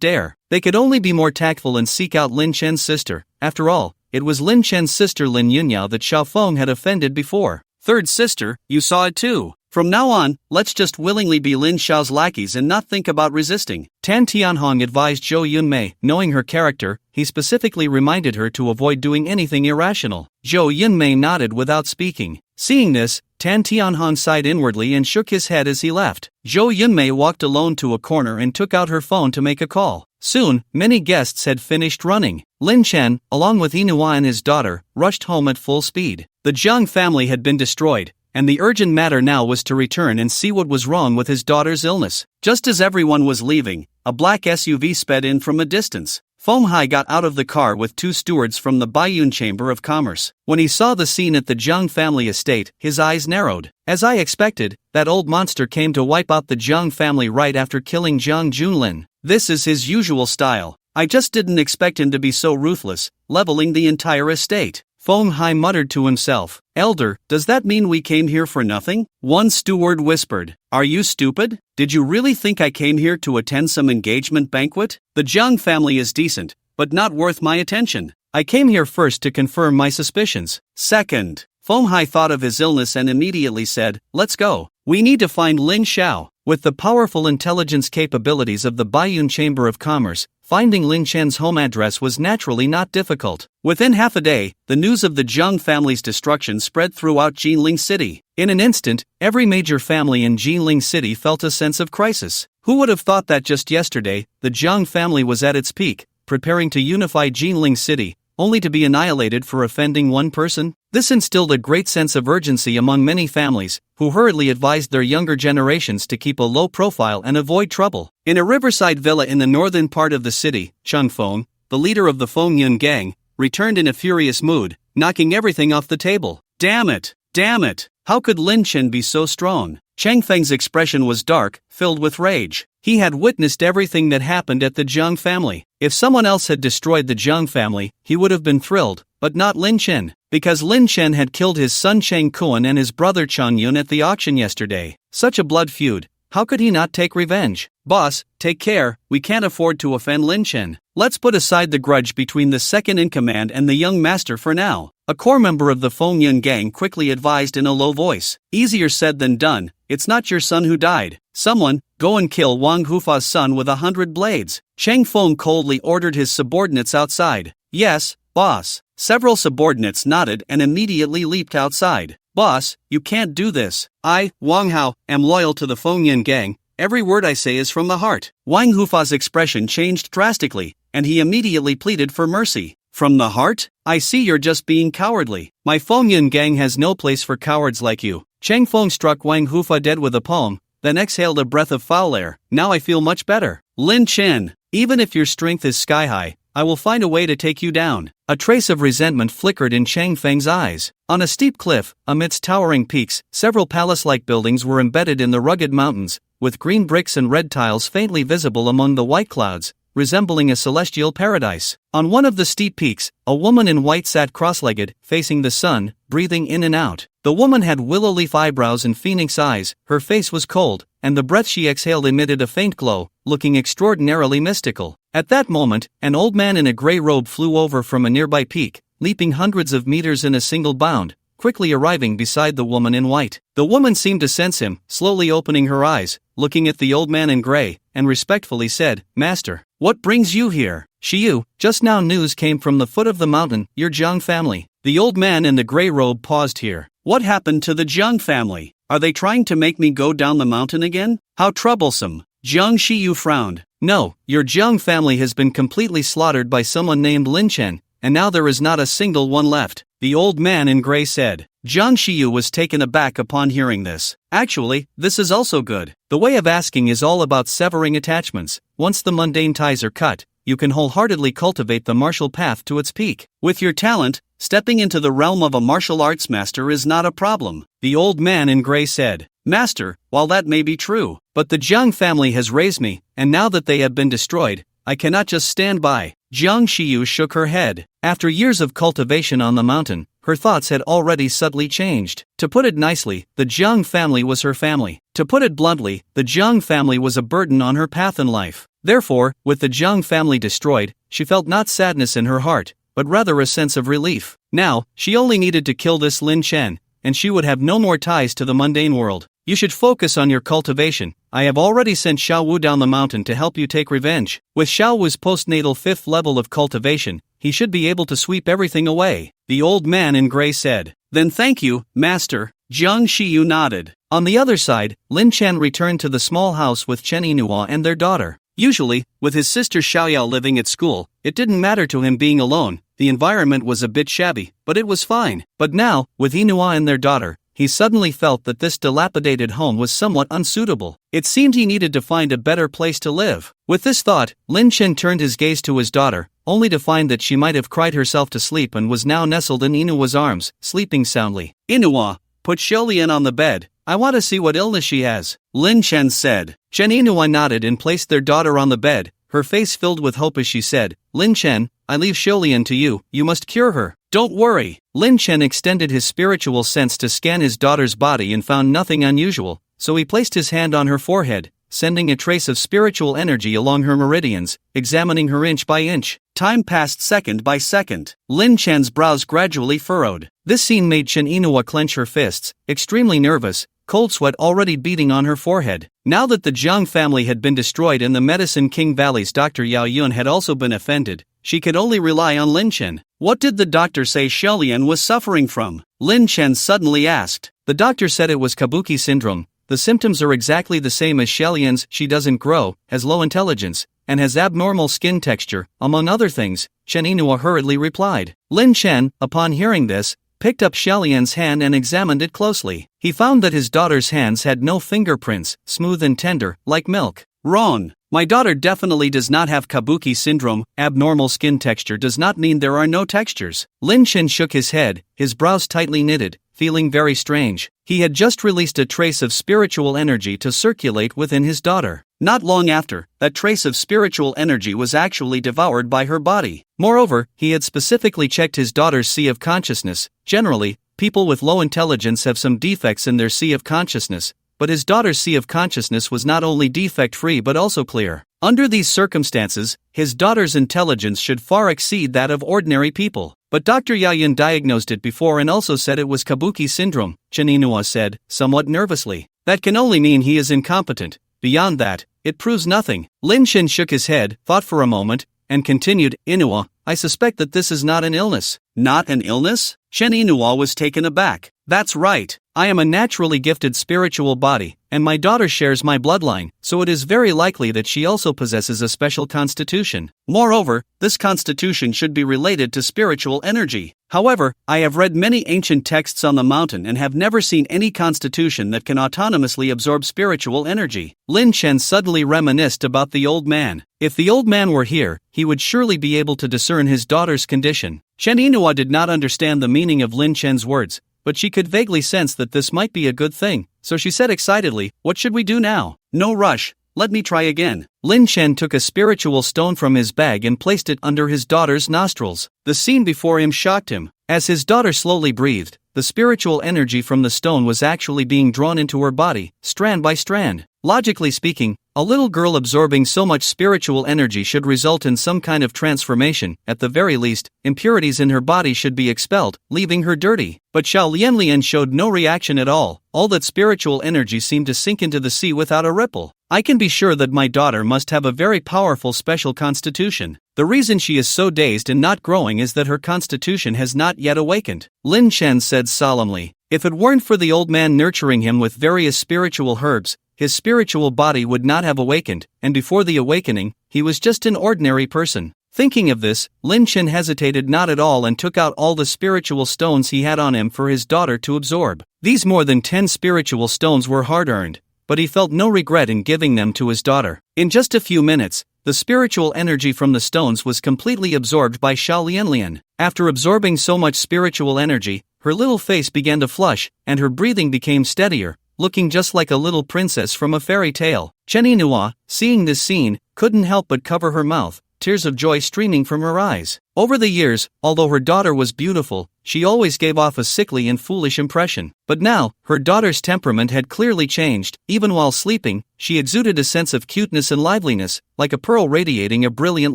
B: dare. They could only be more tactful and seek out Lin Chen's sister. After all, it was Lin Chen's sister Lin Yunyao that Xiaofeng had offended before.
A: Third sister, you saw it too. From now on, let's just willingly be Lin Xiao's lackeys and not think about resisting.
B: Tan Tianhong advised Zhou Yunmei. Knowing her character, he specifically reminded her to avoid doing anything irrational. Zhou Yunmei nodded without speaking. Seeing this, Tan Tianhong sighed inwardly and shook his head as he left. Zhou Yunmei walked alone to a corner and took out her phone to make a call. Soon, many guests had finished running. Lin Chen, along with Yinhua and his daughter, rushed home at full speed. The Zhang family had been destroyed, and the urgent matter now was to return and see what was wrong with his daughter's illness. Just as everyone was leaving, a black SUV sped in from a distance. Feng Hai got out of the car with 2 stewards from the Baiyun Chamber of Commerce. When he saw the scene at the Zhang family estate, his eyes narrowed. As I expected, that old monster came to wipe out the Zhang family right after killing Zhang Junlin. This is his usual style. I just didn't expect him to be so ruthless, leveling the entire estate. Feng Hai muttered to himself. Elder, does that mean we came here for nothing? One steward whispered. Are you stupid? Did you really think I came here to attend some engagement banquet? The Zhang family is decent, but not worth my attention. I came here first to confirm my suspicions. Second, Feng Hai thought of his illness and immediately said, "Let's go. We need to find Lin Xiao." With the powerful intelligence capabilities of the Baiyun Chamber of Commerce, finding Lin Chen's home address was naturally not difficult. Within half a day, the news of the Zhang family's destruction spread throughout Jinling City. In an instant, every major family in Jinling City felt a sense of crisis. Who would have thought that just yesterday, the Zhang family was at its peak, preparing to unify Jinling City, only to be annihilated for offending one person? This instilled a great sense of urgency among many families, who hurriedly advised their younger generations to keep a low profile and avoid trouble. In a riverside villa in the northern part of the city, Cheng Feng, the leader of the Feng Yun gang, returned in a furious mood, knocking everything off the table. Damn it! Damn it! How could Lin Chen be so strong? Cheng Feng's expression was dark, filled with rage. He had witnessed everything that happened at the Zhang family. If someone else had destroyed the Zhang family, he would have been thrilled, but not Lin Chen, because Lin Chen had killed his son Cheng Kuan and his brother Chang Yun at the auction yesterday. Such a blood feud, how could he not take revenge? Boss, take care, we can't afford to offend Lin Chen. Let's put aside the grudge between the second-in-command and the young master for now. A core member of the Feng Yun gang quickly advised in a low voice. Easier said than done, it's not your son who died. Someone, go and kill Wang Hufa's son with 100 blades. Cheng Feng coldly ordered his subordinates outside. Yes, boss. Several subordinates nodded and immediately leaped outside. Boss, you can't do this. I, Wang Hao, am loyal to the Feng Yun gang. Every word I say is from the heart. Wang Hufa's expression changed drastically, and he immediately pleaded for mercy. From the heart? I see you're just being cowardly. My Feng Yun gang has no place for cowards like you. Cheng Feng struck Wang Hufa dead with a palm, then exhaled a breath of foul air. Now I feel much better. Lin Chen, even if your strength is sky high, I will find a way to take you down. A trace of resentment flickered in Cheng Feng's eyes. On a steep cliff, amidst towering peaks, several palace-like buildings were embedded in the rugged mountains, with green bricks and red tiles faintly visible among the white clouds, resembling a celestial paradise. On one of the steep peaks, a woman in white sat cross-legged, facing the sun, breathing in and out. The woman had willow leaf eyebrows and phoenix eyes, her face was cold, and the breath she exhaled emitted a faint glow, looking extraordinarily mystical. At that moment, an old man in a gray robe flew over from a nearby peak, leaping hundreds of meters in a single bound, quickly arriving beside the woman in white. The woman seemed to sense him, slowly opening her eyes, looking at the old man in gray, and respectfully said, "Master, what brings you here?" "Shiyu, just now news came from the foot of the mountain, your Zhang family." The old man in the gray robe paused here. "What happened to the Zhang family? Are they trying to make me go down the mountain again? How troublesome." Zhang Shiyu frowned. "No, your Zhang family has been completely slaughtered by someone named Lin Chen, and now there is not a single one left," the old man in gray said. Zhang Shiyu was taken aback upon hearing this. "Actually, this is also good. The way of asking is all about severing attachments. Once the mundane ties are cut, you can wholeheartedly cultivate the martial path to its peak. With your talent, stepping into the realm of a martial arts master is not a problem," the old man in gray said. "Master, while that may be true, but the Zhang family has raised me, and now that they have been destroyed, I cannot just stand by." Zhang Shiyu shook her head. After years of cultivation on the mountain, her thoughts had already subtly changed. To put it nicely, the Zhang family was her family. To put it bluntly, the Zhang family was a burden on her path in life. Therefore, with the Zhang family destroyed, she felt not sadness in her heart, but rather a sense of relief. Now, she only needed to kill this Lin Chen, and she would have no more ties to the mundane world. "You should focus on your cultivation. I have already sent Xiao Wu down the mountain to help you take revenge. With Xiao Wu's postnatal 5th level of cultivation, he should be able to sweep everything away," the old man in gray said. "Then thank you, master." Zhang Shiyu nodded. On the other side, Lin Chen returned to the small house with Chen Yinhua and their daughter. Usually, with his sister Xiaoyao living at school, it didn't matter to him being alone. The environment was a bit shabby, but it was fine. But now, with Yinhua and their daughter, he suddenly felt that this dilapidated home was somewhat unsuitable. It seemed he needed to find a better place to live. With this thought, Lin Chen turned his gaze to his daughter, only to find that she might have cried herself to sleep and was now nestled in Inua's arms, sleeping soundly. "Inua, put Sholian on the bed. I want to see what illness she has," Lin Chen said. Chen Inua nodded and placed their daughter on the bed, her face filled with hope as she said, "Lin Chen, I leave Sholian to you, you must cure her." "Don't worry." Lin Chen extended his spiritual sense to scan his daughter's body and found nothing unusual, so he placed his hand on her forehead, sending a trace of spiritual energy along her meridians, examining her inch by inch. Time passed second by second. Lin Chen's brows gradually furrowed. This scene made Chen Inua clench her fists, extremely nervous, cold sweat already beating on her forehead. Now that the Jiang family had been destroyed and the Medicine King Valley's Dr. Yao Yun had also been offended, she could only rely on Lin Chen. What did the doctor say Xiaolian was suffering from? Lin Chen suddenly asked. The doctor said it was Kabuki syndrome. The symptoms are exactly the same as Xiaolian's. She doesn't grow, has low intelligence, and has abnormal skin texture, among other things, Chen Inua hurriedly replied. Lin Chen, upon hearing this, picked up Xiaolian's hand and examined it closely. He found that his daughter's hands had no fingerprints, smooth and tender, like milk. Wrong. My daughter definitely does not have Kabuki syndrome. Abnormal skin texture does not mean there are no textures. Lin Chen shook his head, his brows tightly knitted, feeling very strange. He had just released a trace of spiritual energy to circulate within his daughter. Not long after, that trace of spiritual energy was actually devoured by her body. Moreover, he had specifically checked his daughter's sea of consciousness. Generally, people with low intelligence have some defects in their sea of consciousness, but his daughter's sea of consciousness was not only defect-free but also clear. Under these circumstances, his daughter's intelligence should far exceed that of ordinary people. But Dr. Yaoyun diagnosed it before and also said it was Kabuki syndrome, Chen Inua said, somewhat nervously. That can only mean he is incompetent. Beyond that, it proves nothing. Lin Chen shook his head, thought for a moment, and continued, Inua, I suspect that this is not an illness. Not an illness? Chen Inua was taken aback. That's right. I am a naturally gifted spiritual body, and my daughter shares my bloodline, so it is very likely that she also possesses a special constitution. Moreover, this constitution should be related to spiritual energy. However, I have read many ancient texts on the mountain and have never seen any constitution that can autonomously absorb spiritual energy. Lin Chen suddenly reminisced about the old man. If the old man were here, he would surely be able to discern his daughter's condition. Chen Inua did not understand the meaning of Lin Chen's words, but she could vaguely sense that this might be a good thing, so she said excitedly, What should we do now? No rush, let me try again. Lin Chen took a spiritual stone from his bag and placed it under his daughter's nostrils. The scene before him shocked him. As his daughter slowly breathed, the spiritual energy from the stone was actually being drawn into her body, strand by strand. Logically speaking, a little girl absorbing so much spiritual energy should result in some kind of transformation. At the very least, impurities in her body should be expelled, leaving her dirty. But Xiao Lianlian showed no reaction at all. All that spiritual energy seemed to sink into the sea without a ripple. I can be sure that my daughter must have a very powerful special constitution. The reason she is so dazed and not growing is that her constitution has not yet awakened. Lin Chen said solemnly. If it weren't for the old man nurturing him with various spiritual herbs, his spiritual body would not have awakened, and before the awakening, he was just an ordinary person. Thinking of this, Lin Chen hesitated not at all and took out all the spiritual stones he had on him for his daughter to absorb. These more than 10 spiritual stones were hard-earned, but he felt no regret in giving them to his daughter. In just a few minutes, the spiritual energy from the stones was completely absorbed by Xiao Lianlian. After absorbing so much spiritual energy, her little face began to flush, and her breathing became steadier, looking just like a little princess from a fairy tale. Chen Inua, seeing this scene, couldn't help but cover her mouth, tears of joy streaming from her eyes. Over the years, although her daughter was beautiful, she always gave off a sickly and foolish impression. But now, her daughter's temperament had clearly changed. Even while sleeping, she exuded a sense of cuteness and liveliness, like a pearl radiating a brilliant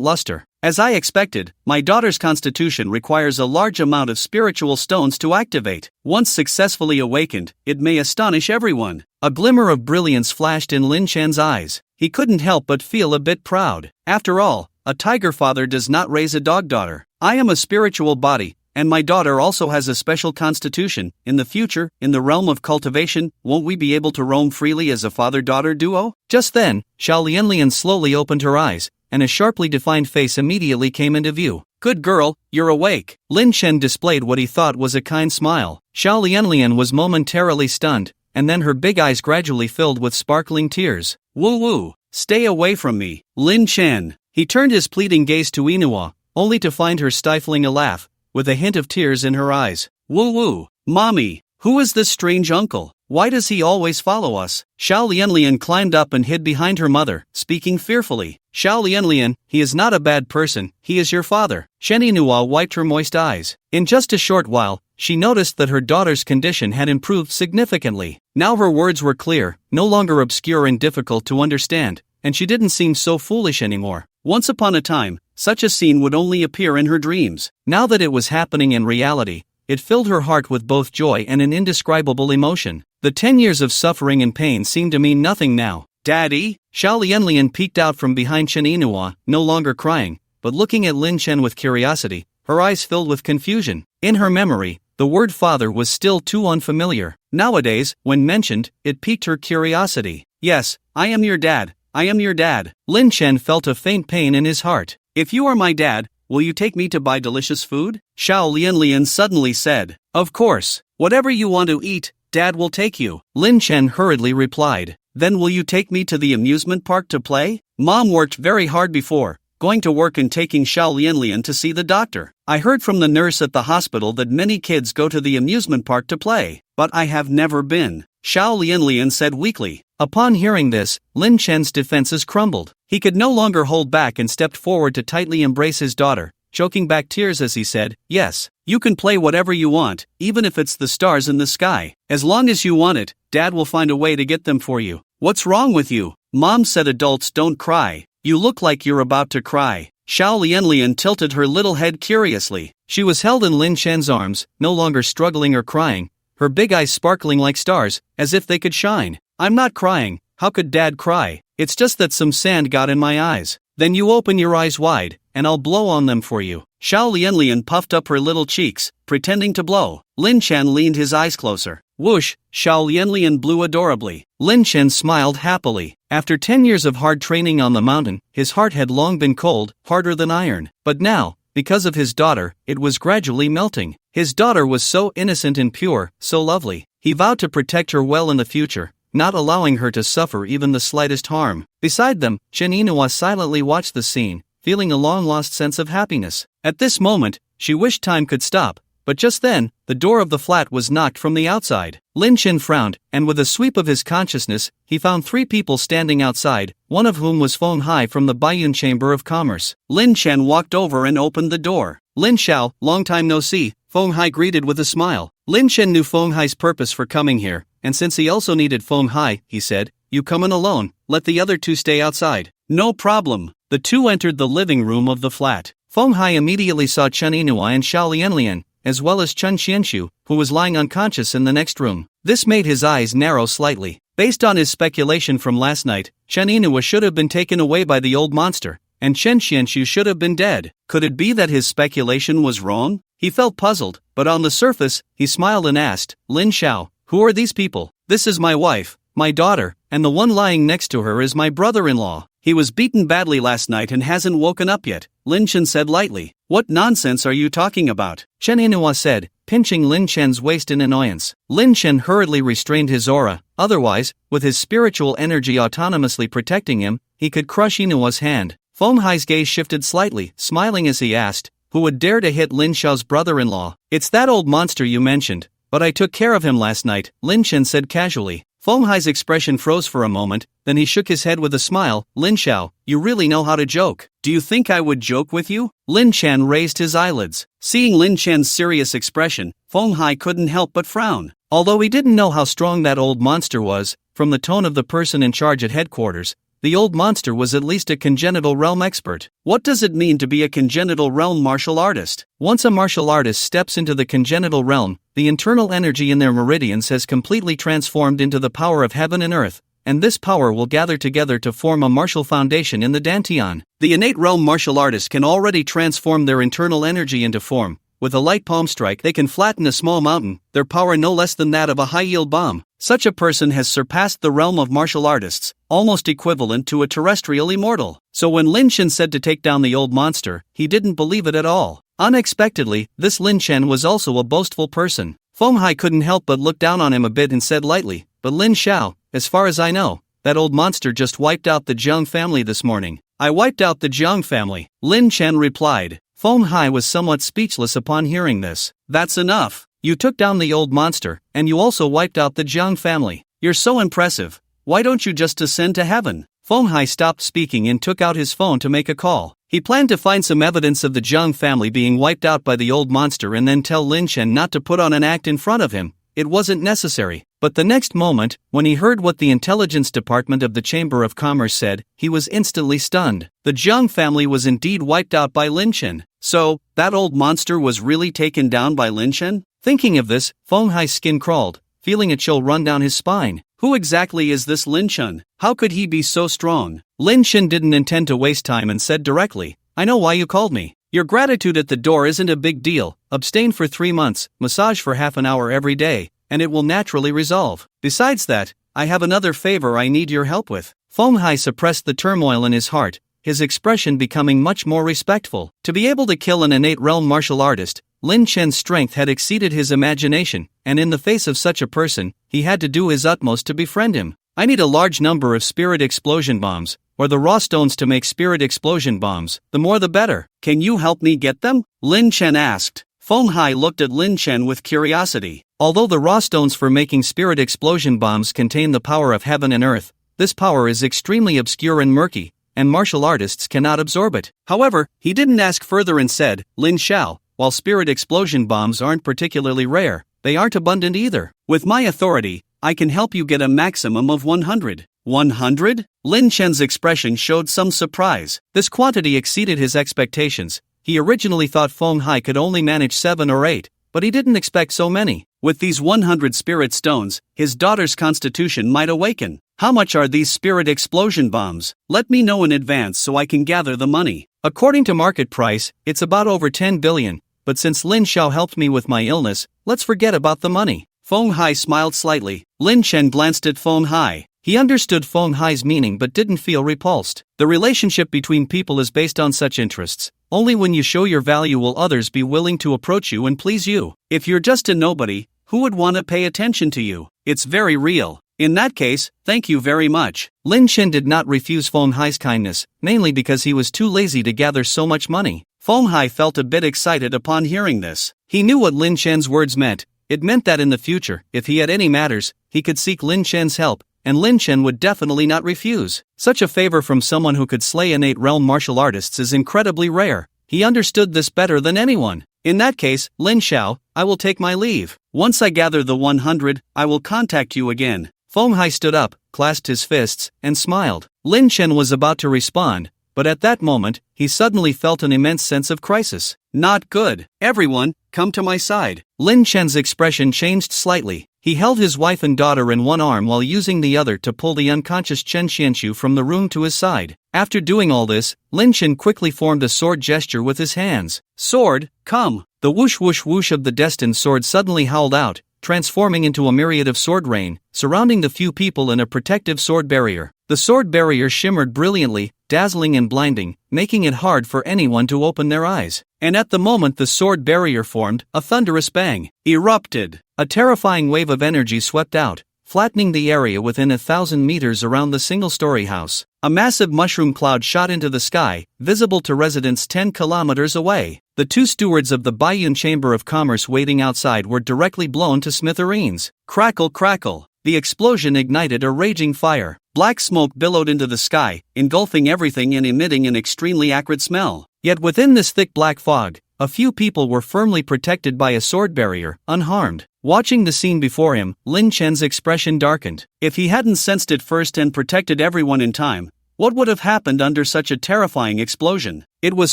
B: luster. As I expected, my daughter's constitution requires a large amount of spiritual stones to activate. Once successfully awakened, it may astonish everyone. A glimmer of brilliance flashed in Lin Chen's eyes. He couldn't help but feel a bit proud. After all, a tiger father does not raise a dog daughter. I am a spiritual body, and my daughter also has a special constitution. In the future, in the realm of cultivation, won't we be able to roam freely as a father-daughter duo? Just then, Xiao Lianlian slowly opened her eyes, and a sharply defined face immediately came into view. Good girl, you're awake. Lin Chen displayed what he thought was a kind smile. Xiao Lianlian was momentarily stunned, and then her big eyes gradually filled with sparkling tears. Woo-woo, stay away from me, Lin Chen. He turned his pleading gaze to Inua, only to find her stifling a laugh, with a hint of tears in her eyes. Woo-woo, mommy, who is this strange uncle? Why does he always follow us? Xiao Lianlian climbed up and hid behind her mother, speaking fearfully. Xiao Lianlian, he is not a bad person, he is your father. Chen Inua wiped her moist eyes. In just a short while, she noticed that her daughter's condition had improved significantly. Now her words were clear, no longer obscure and difficult to understand, and she didn't seem so foolish anymore. Once upon a time, such a scene would only appear in her dreams. Now that it was happening in reality, it filled her heart with both joy and an indescribable emotion. The 10 years of suffering and pain seemed to mean nothing now. "Daddy?" Xiao Lianlian peeked out from behind Chen Yinhua, no longer crying, but looking at Lin Chen with curiosity, her eyes filled with confusion. In her memory, the word father was still too unfamiliar. Nowadays, when mentioned, it piqued her curiosity. "Yes, I am your dad. I am your dad." Lin Chen felt a faint pain in his heart. "If you are my dad, will you take me to buy delicious food?" Xiao Lianlian suddenly said. "Of course. Whatever you want to eat, Dad will take you," Lin Chen hurriedly replied. "Then will you take me to the amusement park to play? Mom worked very hard before, going to work and taking Xiao Lianlian to see the doctor. I heard from the nurse at the hospital that many kids go to the amusement park to play, but I have never been," Xiao Lianlian said weakly. Upon hearing this, Lin Chen's defenses crumbled. He could no longer hold back and stepped forward to tightly embrace his daughter, choking back tears as he said, "Yes, you can play whatever you want, even if it's the stars in the sky. As long as you want it, Dad will find a way to get them for you." "What's wrong with you?" Mom said. "Adults don't cry. You look like you're about to cry." Xiao Lianlian tilted her little head curiously. She was held in Lin Chen's arms, no longer struggling or crying, her big eyes sparkling like stars, as if they could shine. "I'm not crying. How could Dad cry? It's just that some sand got in my eyes." "Then you open your eyes wide, and I'll blow on them for you." Xiao Lianlian puffed up her little cheeks, pretending to blow. Lin Chen leaned his eyes closer. Whoosh, Xiao Lianlian blew adorably. Lin Chen smiled happily. After 10 years of hard training on the mountain, his heart had long been cold, harder than iron. But now, because of his daughter, it was gradually melting. His daughter was so innocent and pure, so lovely. He vowed to protect her well in the future, not allowing her to suffer even the slightest harm. Beside them, Chen Yinhua silently watched the scene, feeling a long-lost sense of happiness. At this moment, she wished time could stop, but just then, the door of the flat was knocked from the outside. Lin Chen frowned, and with a sweep of his consciousness, he found 3 people standing outside, one of whom was Feng Hai from the Baiyun Chamber of Commerce. Lin Chen walked over and opened the door. "Lin Xiao, long time no see," Feng Hai greeted with a smile. Lin Chen knew Feng Hai's purpose for coming here, and since he also needed Feng Hai, he said, "You come in alone, let the other 2 stay outside." "No problem." The 2 entered the living room of the flat. Feng Hai immediately saw Chen Yinhua and Xiao Lianlian, as well as Chen Xianxu, who was lying unconscious in the next room. This made his eyes narrow slightly. Based on his speculation from last night, Chen Yinhua should have been taken away by the old monster, and Chen Xianxu should have been dead. Could it be that his speculation was wrong? He felt puzzled, but on the surface, he smiled and asked, "Lin Xiao, who are these people?" "This is my wife, my daughter, and the one lying next to her is my brother-in-law. He was beaten badly last night and hasn't woken up yet," Lin Chen said lightly. "What nonsense are you talking about?" Chen Yinhua said, pinching Lin Chen's waist in annoyance. Lin Chen hurriedly restrained his aura, otherwise, with his spiritual energy autonomously protecting him, he could crush Yinhua's hand. Feng Hai's gaze shifted slightly, smiling as he asked, "Who would dare to hit Lin Xiao's brother-in-law?" "It's that old monster you mentioned, but I took care of him last night," Lin Chen said casually. Feng Hai's expression froze for a moment, then he shook his head with a smile. "Lin Xiao, you really know how to joke. Do you think I would joke with you?" Lin Chen raised his eyelids. Seeing Lin Chen's serious expression, Feng Hai couldn't help but frown. Although he didn't know how strong that old monster was, from the tone of the person in charge at headquarters, the old monster was at least a congenital realm expert. What does it mean to be a congenital realm martial artist? Once a martial artist steps into the congenital realm, the internal energy in their meridians has completely transformed into the power of heaven and earth, and this power will gather together to form a martial foundation in the Dantian. The innate realm martial artist can already transform their internal energy into form. With a light palm strike they can flatten a small mountain, their power no less than that of a high-yield bomb. Such a person has surpassed the realm of martial artists, almost equivalent to a terrestrial immortal. So when Lin Chen said to take down the old monster, he didn't believe it at all. Unexpectedly, this Lin Chen was also a boastful person. Feng Hai couldn't help but look down on him a bit and said lightly, "But Lin Xiao, as far as I know, that old monster just wiped out the Jiang family this morning." "I wiped out the Jiang family," Lin Chen replied. Feng Hai was somewhat speechless upon hearing this. "That's enough. You took down the old monster, and you also wiped out the Jiang family. You're so impressive. Why don't you just ascend to heaven?" Feng Hai stopped speaking and took out his phone to make a call. He planned to find some evidence of the Zhang family being wiped out by the old monster and then tell Lin Chen not to put on an act in front of him. It wasn't necessary. But the next moment, when he heard what the intelligence department of the Chamber of Commerce said, he was instantly stunned. The Zhang family was indeed wiped out by Lin Chen. So, that old monster was really taken down by Lin Chen? Thinking of this, Feng Hai's skin crawled, feeling a chill run down his spine. Who exactly is this Lin Chen? How could he be so strong? Lin Chen didn't intend to waste time and said directly, I know why you called me. Your gratitude at the door isn't a big deal. Abstain for 3 months, massage for half an hour every day, and it will naturally resolve. Besides that, I have another favor I need your help with. Feng Hai suppressed the turmoil in his heart, his expression becoming much more respectful. To be able to kill an innate realm martial artist, Lin Chen's strength had exceeded his imagination, and in the face of such a person, he had to do his utmost to befriend him. I need a large number of spirit explosion bombs, or the raw stones to make spirit explosion bombs. The more the better. Can you help me get them? Lin Chen asked. Feng Hai looked at Lin Chen with curiosity. Although the raw stones for making spirit explosion bombs contain the power of heaven and earth, this power is extremely obscure and murky, and martial artists cannot absorb it. However, he didn't ask further and said, Lin Xiao, while spirit explosion bombs aren't particularly rare, they aren't abundant either. With my authority, I can help you get a maximum of 100. 100? Lin Chen's expression showed some surprise. This quantity exceeded his expectations. He originally thought Feng Hai could only manage 7 or 8, but he didn't expect so many. With these 100 spirit stones, his daughter's constitution might awaken. How much are these spirit explosion bombs? Let me know in advance so I can gather the money. According to market price, it's about over 10 billion, but since Lin Xiao helped me with my illness, let's forget about the money. Feng Hai smiled slightly. Lin Chen glanced at Feng Hai. He understood Feng Hai's meaning but didn't feel repulsed. The relationship between people is based on such interests. Only when you show your value will others be willing to approach you and please you. If you're just a nobody, who would want to pay attention to you? It's very real. In that case, thank you very much. Lin Chen did not refuse Feng Hai's kindness, mainly because he was too lazy to gather so much money. Feng Hai felt a bit excited upon hearing this. He knew what Lin Chen's words meant. It meant that in the future, if he had any matters, he could seek Lin Chen's help, and Lin Chen would definitely not refuse. Such a favor from someone who could slay innate realm martial artists is incredibly rare. He understood this better than anyone. In that case, Lin Xiao, I will take my leave. Once I gather the 100, I will contact you again. Feng Hai stood up, clasped his fists, and smiled. Lin Chen was about to respond, but at that moment, he suddenly felt an immense sense of crisis. Not good. Everyone, come to my side. Lin Chen's expression changed slightly. He held his wife and daughter in one arm while using the other to pull the unconscious Chen Xianxu from the room to his side. After doing all this, Lin Chen quickly formed a sword gesture with his hands. Sword, come! The whoosh whoosh whoosh of the destined sword suddenly howled out, transforming into a myriad of sword rain, surrounding the few people in a protective sword barrier. The sword barrier shimmered brilliantly, dazzling and blinding, making it hard for anyone to open their eyes. And at the moment the sword barrier formed, a thunderous bang erupted. A terrifying wave of energy swept out, flattening the area within 1,000 meters around the single-story house. A massive mushroom cloud shot into the sky, visible to residents 10 kilometers away. The 2 stewards of the Baiyun Chamber of Commerce waiting outside were directly blown to smithereens. Crackle crackle. The explosion ignited a raging fire. Black smoke billowed into the sky, engulfing everything and emitting an extremely acrid smell. Yet within this thick black fog, a few people were firmly protected by a sword barrier, unharmed. Watching the scene before him, Lin Chen's expression darkened. If he hadn't sensed it first and protected everyone in time, what would have happened under such a terrifying explosion? It was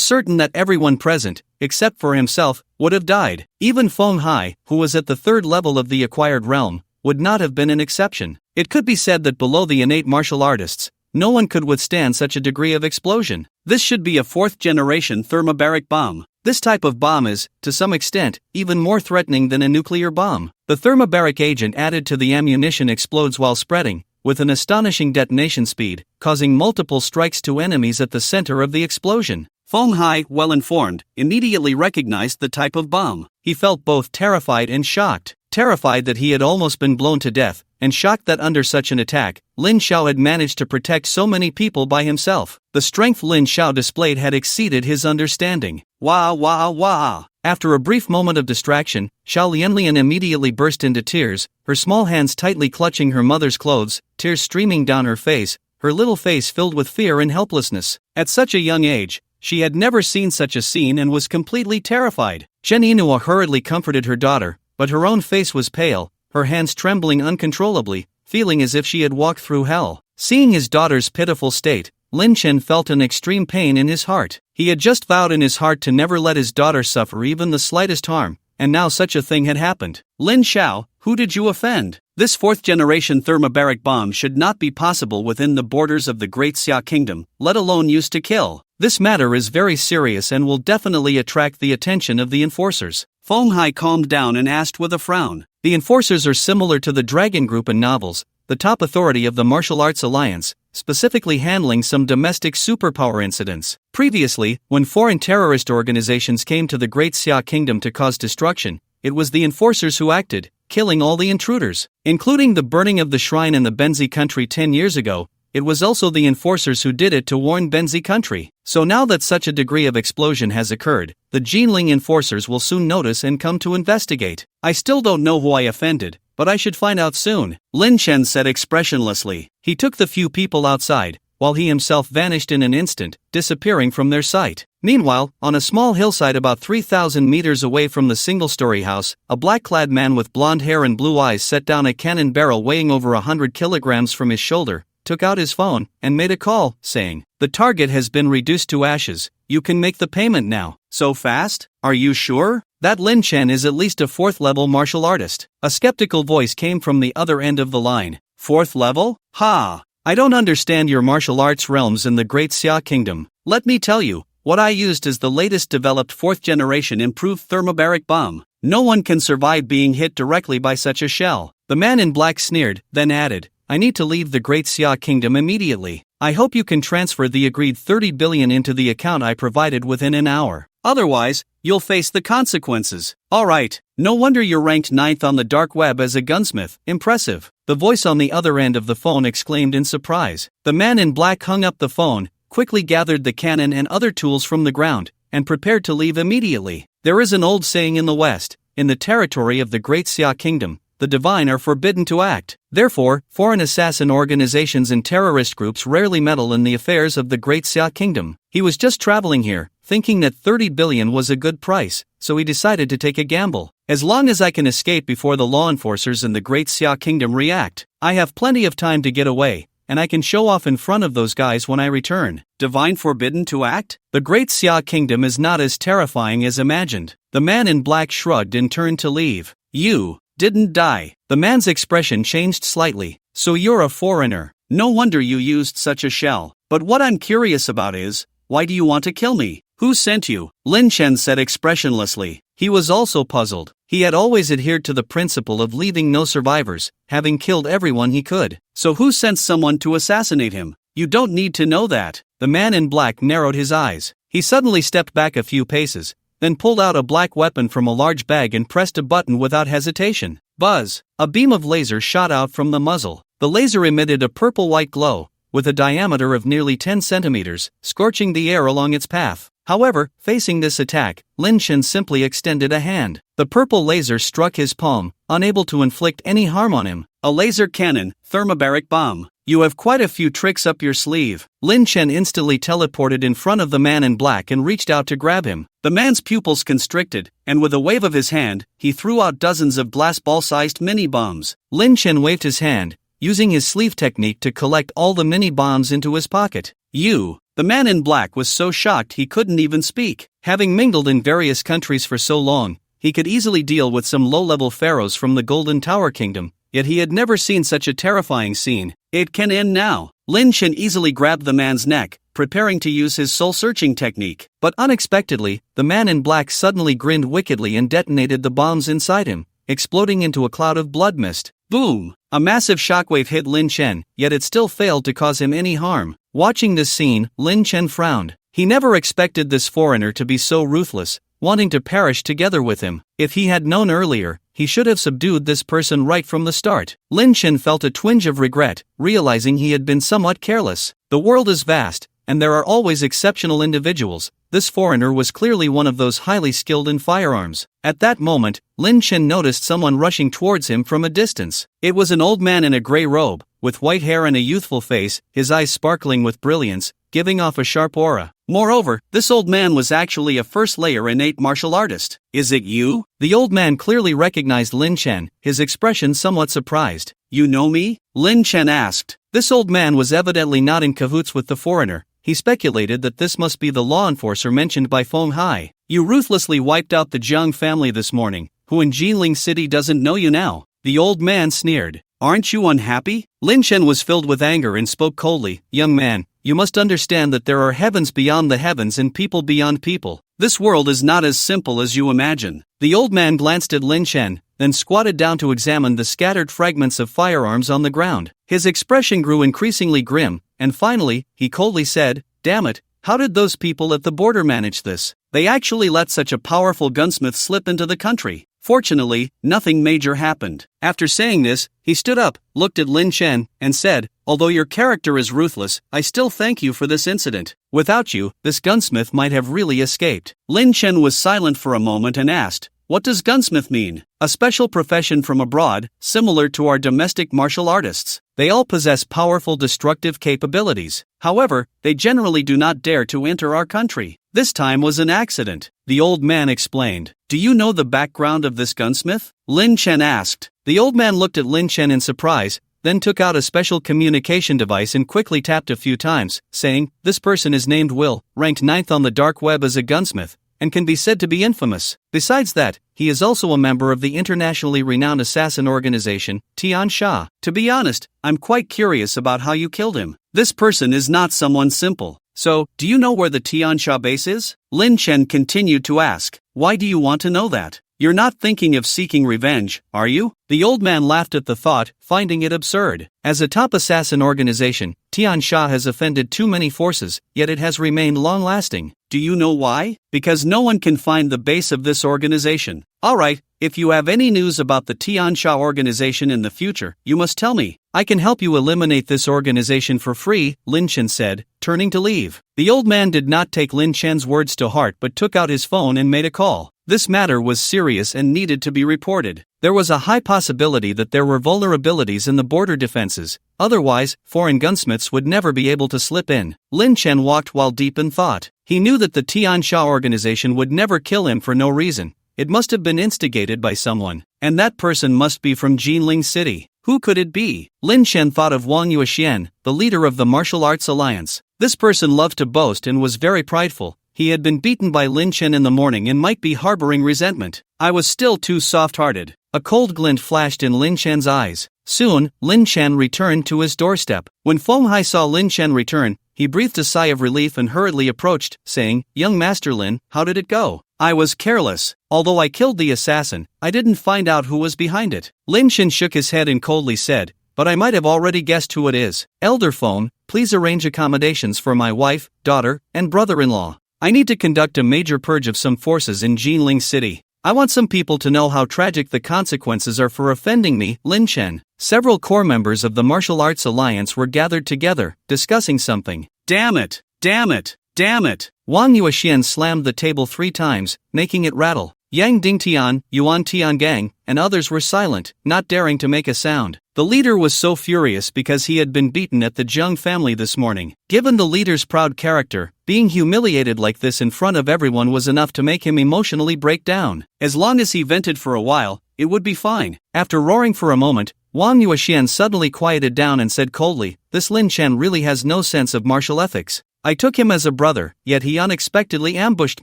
B: certain that everyone present, except for himself, would have died. Even Feng Hai, who was at the 3rd level of the acquired realm, would not have been an exception. It could be said that below the innate martial artists, no one could withstand such a degree of explosion. This should be a 4th-generation thermobaric bomb. This type of bomb is, to some extent, even more threatening than a nuclear bomb. The thermobaric agent added to the ammunition explodes while spreading, with an astonishing detonation speed, causing multiple strikes to enemies at the center of the explosion. Feng Hai, well informed, immediately recognized the type of bomb. He felt both terrified and shocked. Terrified that he had almost been blown to death, and shocked that under such an attack, Lin Xiao had managed to protect so many people by himself. The strength Lin Xiao displayed had exceeded his understanding. Wah wah wah! After a brief moment of distraction, Xiao Lianlian immediately burst into tears, her small hands tightly clutching her mother's clothes, tears streaming down her face, her little face filled with fear and helplessness. At such a young age, She had never seen such a scene and was completely terrified. Jen Inua hurriedly comforted her daughter, but her own face was pale, her hands trembling uncontrollably, feeling as if she had walked through hell. Seeing his daughter's pitiful state, Lin Chen felt an extreme pain in his heart. He had just vowed in his heart to never let his daughter suffer even the slightest harm, and now such a thing had happened. Lin Xiao, who did you offend? This fourth-generation thermobaric bomb should not be possible within the borders of the Great Xia Kingdom, let alone used to kill. This matter is very serious and will definitely attract the attention of the enforcers. Feng Hai calmed down and asked with a frown. The enforcers are similar to the Dragon Group in novels, the top authority of the Martial Arts Alliance, specifically handling some domestic superpower incidents. Previously, when foreign terrorist organizations came to the Great Xia Kingdom to cause destruction, it was the enforcers who acted, killing all the intruders. Including the burning of the shrine in the Benzi country 10 years ago, it was also the enforcers who did it to warn Benzi country. So now that such a degree of explosion has occurred, the Jinling enforcers will soon notice and come to investigate. I still don't know who I offended, but I should find out soon, Lin Chen said expressionlessly. He took the few people outside, while he himself vanished in an instant, disappearing from their sight. Meanwhile, on a small hillside about 3,000 meters away from the single-story house, a black-clad man with blonde hair and blue eyes set down a cannon barrel weighing over 100 kilograms from his shoulder, took out his phone, and made a call, saying, "The target has been reduced to ashes, you can make the payment now." So fast? Are you sure? That Lin Chen is at least a 4th-level martial artist. A skeptical voice came from the other end of the line. 4th level? Ha! I don't understand your martial arts realms in the Great Xia Kingdom. Let me tell you, what I used is the latest developed 4th-generation improved thermobaric bomb. No one can survive being hit directly by such a shell. The man in black sneered, then added, I need to leave the Great Xia Kingdom immediately. I hope you can transfer the agreed 30 billion into the account I provided within an hour. Otherwise, you'll face the consequences. Alright, no wonder you're ranked 9th on the dark web as a gunsmith. Impressive. The voice on the other end of the phone exclaimed in surprise. The man in black hung up the phone, quickly gathered the cannon and other tools from the ground, and prepared to leave immediately. There is an old saying in the West, in the territory of the Great Xia Kingdom, the divine are forbidden to act. Therefore, foreign assassin organizations and terrorist groups rarely meddle in the affairs of the Great Xia Kingdom. He was just traveling here, thinking that 30 billion was a good price, so he decided to take a gamble. As long as I can escape before the law enforcers in the Great Xia Kingdom react, I have plenty of time to get away, and I can show off in front of those guys when I return. Divine forbidden to act? The Great Xia Kingdom is not as terrifying as imagined. The man in black shrugged and turned to leave. You didn't die. The man's expression changed slightly. So you're a foreigner. No wonder you used such a shell. But what I'm curious about is, why do you want to kill me? Who sent you? Lin Chen said expressionlessly. He was also puzzled. He had always adhered to the principle of leaving no survivors, having killed everyone he could. So who sent someone to assassinate him? You don't need to know that. The man in black narrowed his eyes. He suddenly stepped back a few paces, then pulled out a black weapon from a large bag and pressed a button without hesitation. Buzz! A beam of laser shot out from the muzzle. The laser emitted a purple-white glow, with a diameter of nearly 10 centimeters, scorching the air along its path. However, facing this attack, Lin Chen simply extended a hand. The purple laser struck his palm, unable to inflict any harm on him. A laser cannon, thermobaric bomb. You have quite a few tricks up your sleeve. Lin Chen instantly teleported in front of the man in black and reached out to grab him. The man's pupils constricted, and with a wave of his hand, he threw out dozens of glass ball-sized mini-bombs. Lin Chen waved his hand, using his sleeve technique to collect all the mini-bombs into his pocket. The man in black was so shocked he couldn't even speak. Having mingled in various countries for so long, he could easily deal with some low-level pharaohs from the Golden Tower Kingdom, yet he had never seen such a terrifying scene. It can end now. Lin Chen easily grabbed the man's neck, preparing to use his soul-searching technique. But unexpectedly, the man in black suddenly grinned wickedly and detonated the bombs inside him, exploding into a cloud of blood mist. Boom! A massive shockwave hit Lin Chen, yet it still failed to cause him any harm. Watching this scene, Lin Chen frowned. He never expected this foreigner to be so ruthless, wanting to perish together with him. If he had known earlier, he should have subdued this person right from the start. Lin Chen felt a twinge of regret, realizing he had been somewhat careless. The world is vast, and there are always exceptional individuals. This foreigner was clearly one of those highly skilled in firearms. At that moment, Lin Chen noticed someone rushing towards him from a distance. It was an old man in a gray robe, with white hair and a youthful face, his eyes sparkling with brilliance, giving off a sharp aura. Moreover, this old man was actually a first-layer innate martial artist. Is it you? The old man clearly recognized Lin Chen, his expression somewhat surprised. You know me? Lin Chen asked. This old man was evidently not in cahoots with the foreigner. He speculated that this must be the law enforcer mentioned by Feng Hai. You ruthlessly wiped out the Jiang family this morning. Who in Jinling City doesn't know you now? The old man sneered. Aren't you unhappy? Lin Chen was filled with anger and spoke coldly. Young man, you must understand that there are heavens beyond the heavens and people beyond people. This world is not as simple as you imagine. The old man glanced at Lin Chen, then squatted down to examine the scattered fragments of firearms on the ground. His expression grew increasingly grim, and finally, he coldly said, Damn it, how did those people at the border manage this? They actually let such a powerful gunsmith slip into the country. Fortunately, nothing major happened. After saying this, he stood up, looked at Lin Chen, and said, Although your character is ruthless, I still thank you for this incident. Without you, this gunsmith might have really escaped. Lin Chen was silent for a moment and asked, What does gunsmith mean? A special profession from abroad, similar to our domestic martial artists. They all possess powerful destructive capabilities. However, they generally do not dare to enter our country. This time was an accident, the old man explained. Do you know the background of this gunsmith? Lin Chen asked. The old man looked at Lin Chen in surprise, then took out a special communication device and quickly tapped a few times, saying, This person is named Will, ranked 9th on the dark web as a gunsmith, and can be said to be infamous. Besides that, he is also a member of the internationally renowned assassin organization, Tian Sha. To be honest, I'm quite curious about how you killed him. This person is not someone simple. So, do you know where the Tian Sha base is? Lin Chen continued to ask. Why do you want to know that? You're not thinking of seeking revenge, are you? The old man laughed at the thought, finding it absurd. As a top assassin organization, Tian Sha has offended too many forces, yet it has remained long-lasting. Do you know why? Because no one can find the base of this organization. Alright, if you have any news about the Tian Sha organization in the future, you must tell me. I can help you eliminate this organization for free, Lin Chen said, turning to leave. The old man did not take Lin Chen's words to heart but took out his phone and made a call. This matter was serious and needed to be reported. There was a high possibility that there were vulnerabilities in the border defenses, otherwise, foreign gunsmiths would never be able to slip in. Lin Chen walked while deep in thought. He knew that the Tian Sha organization would never kill him for no reason. It must have been instigated by someone, and that person must be from Jinling City. Who could it be? Lin Chen thought of Wang Yuexian, the leader of the Martial Arts Alliance. This person loved to boast and was very prideful. He had been beaten by Lin Chen in the morning and might be harboring resentment. I was still too soft-hearted. A cold glint flashed in Lin Chen's eyes. Soon, Lin Chen returned to his doorstep. When Feng Hai saw Lin Chen return, he breathed a sigh of relief and hurriedly approached, saying, Young Master Lin, how did it go? I was careless. Although I killed the assassin, I didn't find out who was behind it. Lin Chen shook his head and coldly said, But I might have already guessed who it is. Elder Feng, please arrange accommodations for my wife, daughter, and brother-in-law. I need to conduct a major purge of some forces in Jinling City. I want some people to know how tragic the consequences are for offending me, Lin Chen. Several core members of the Martial Arts Alliance were gathered together, discussing something. Damn it! Damn it! Damn it! Wang Yuexian slammed the table 3 times, making it rattle. Yang Dingtian, Yuan Tiangang, and others were silent, not daring to make a sound. The leader was so furious because he had been beaten at the Jiang family this morning. Given the leader's proud character, being humiliated like this in front of everyone was enough to make him emotionally break down. As long as he vented for a while, it would be fine. After roaring for a moment, Wang Yuexian suddenly quieted down and said coldly, This Lin Chen really has no sense of martial ethics. I took him as a brother, yet he unexpectedly ambushed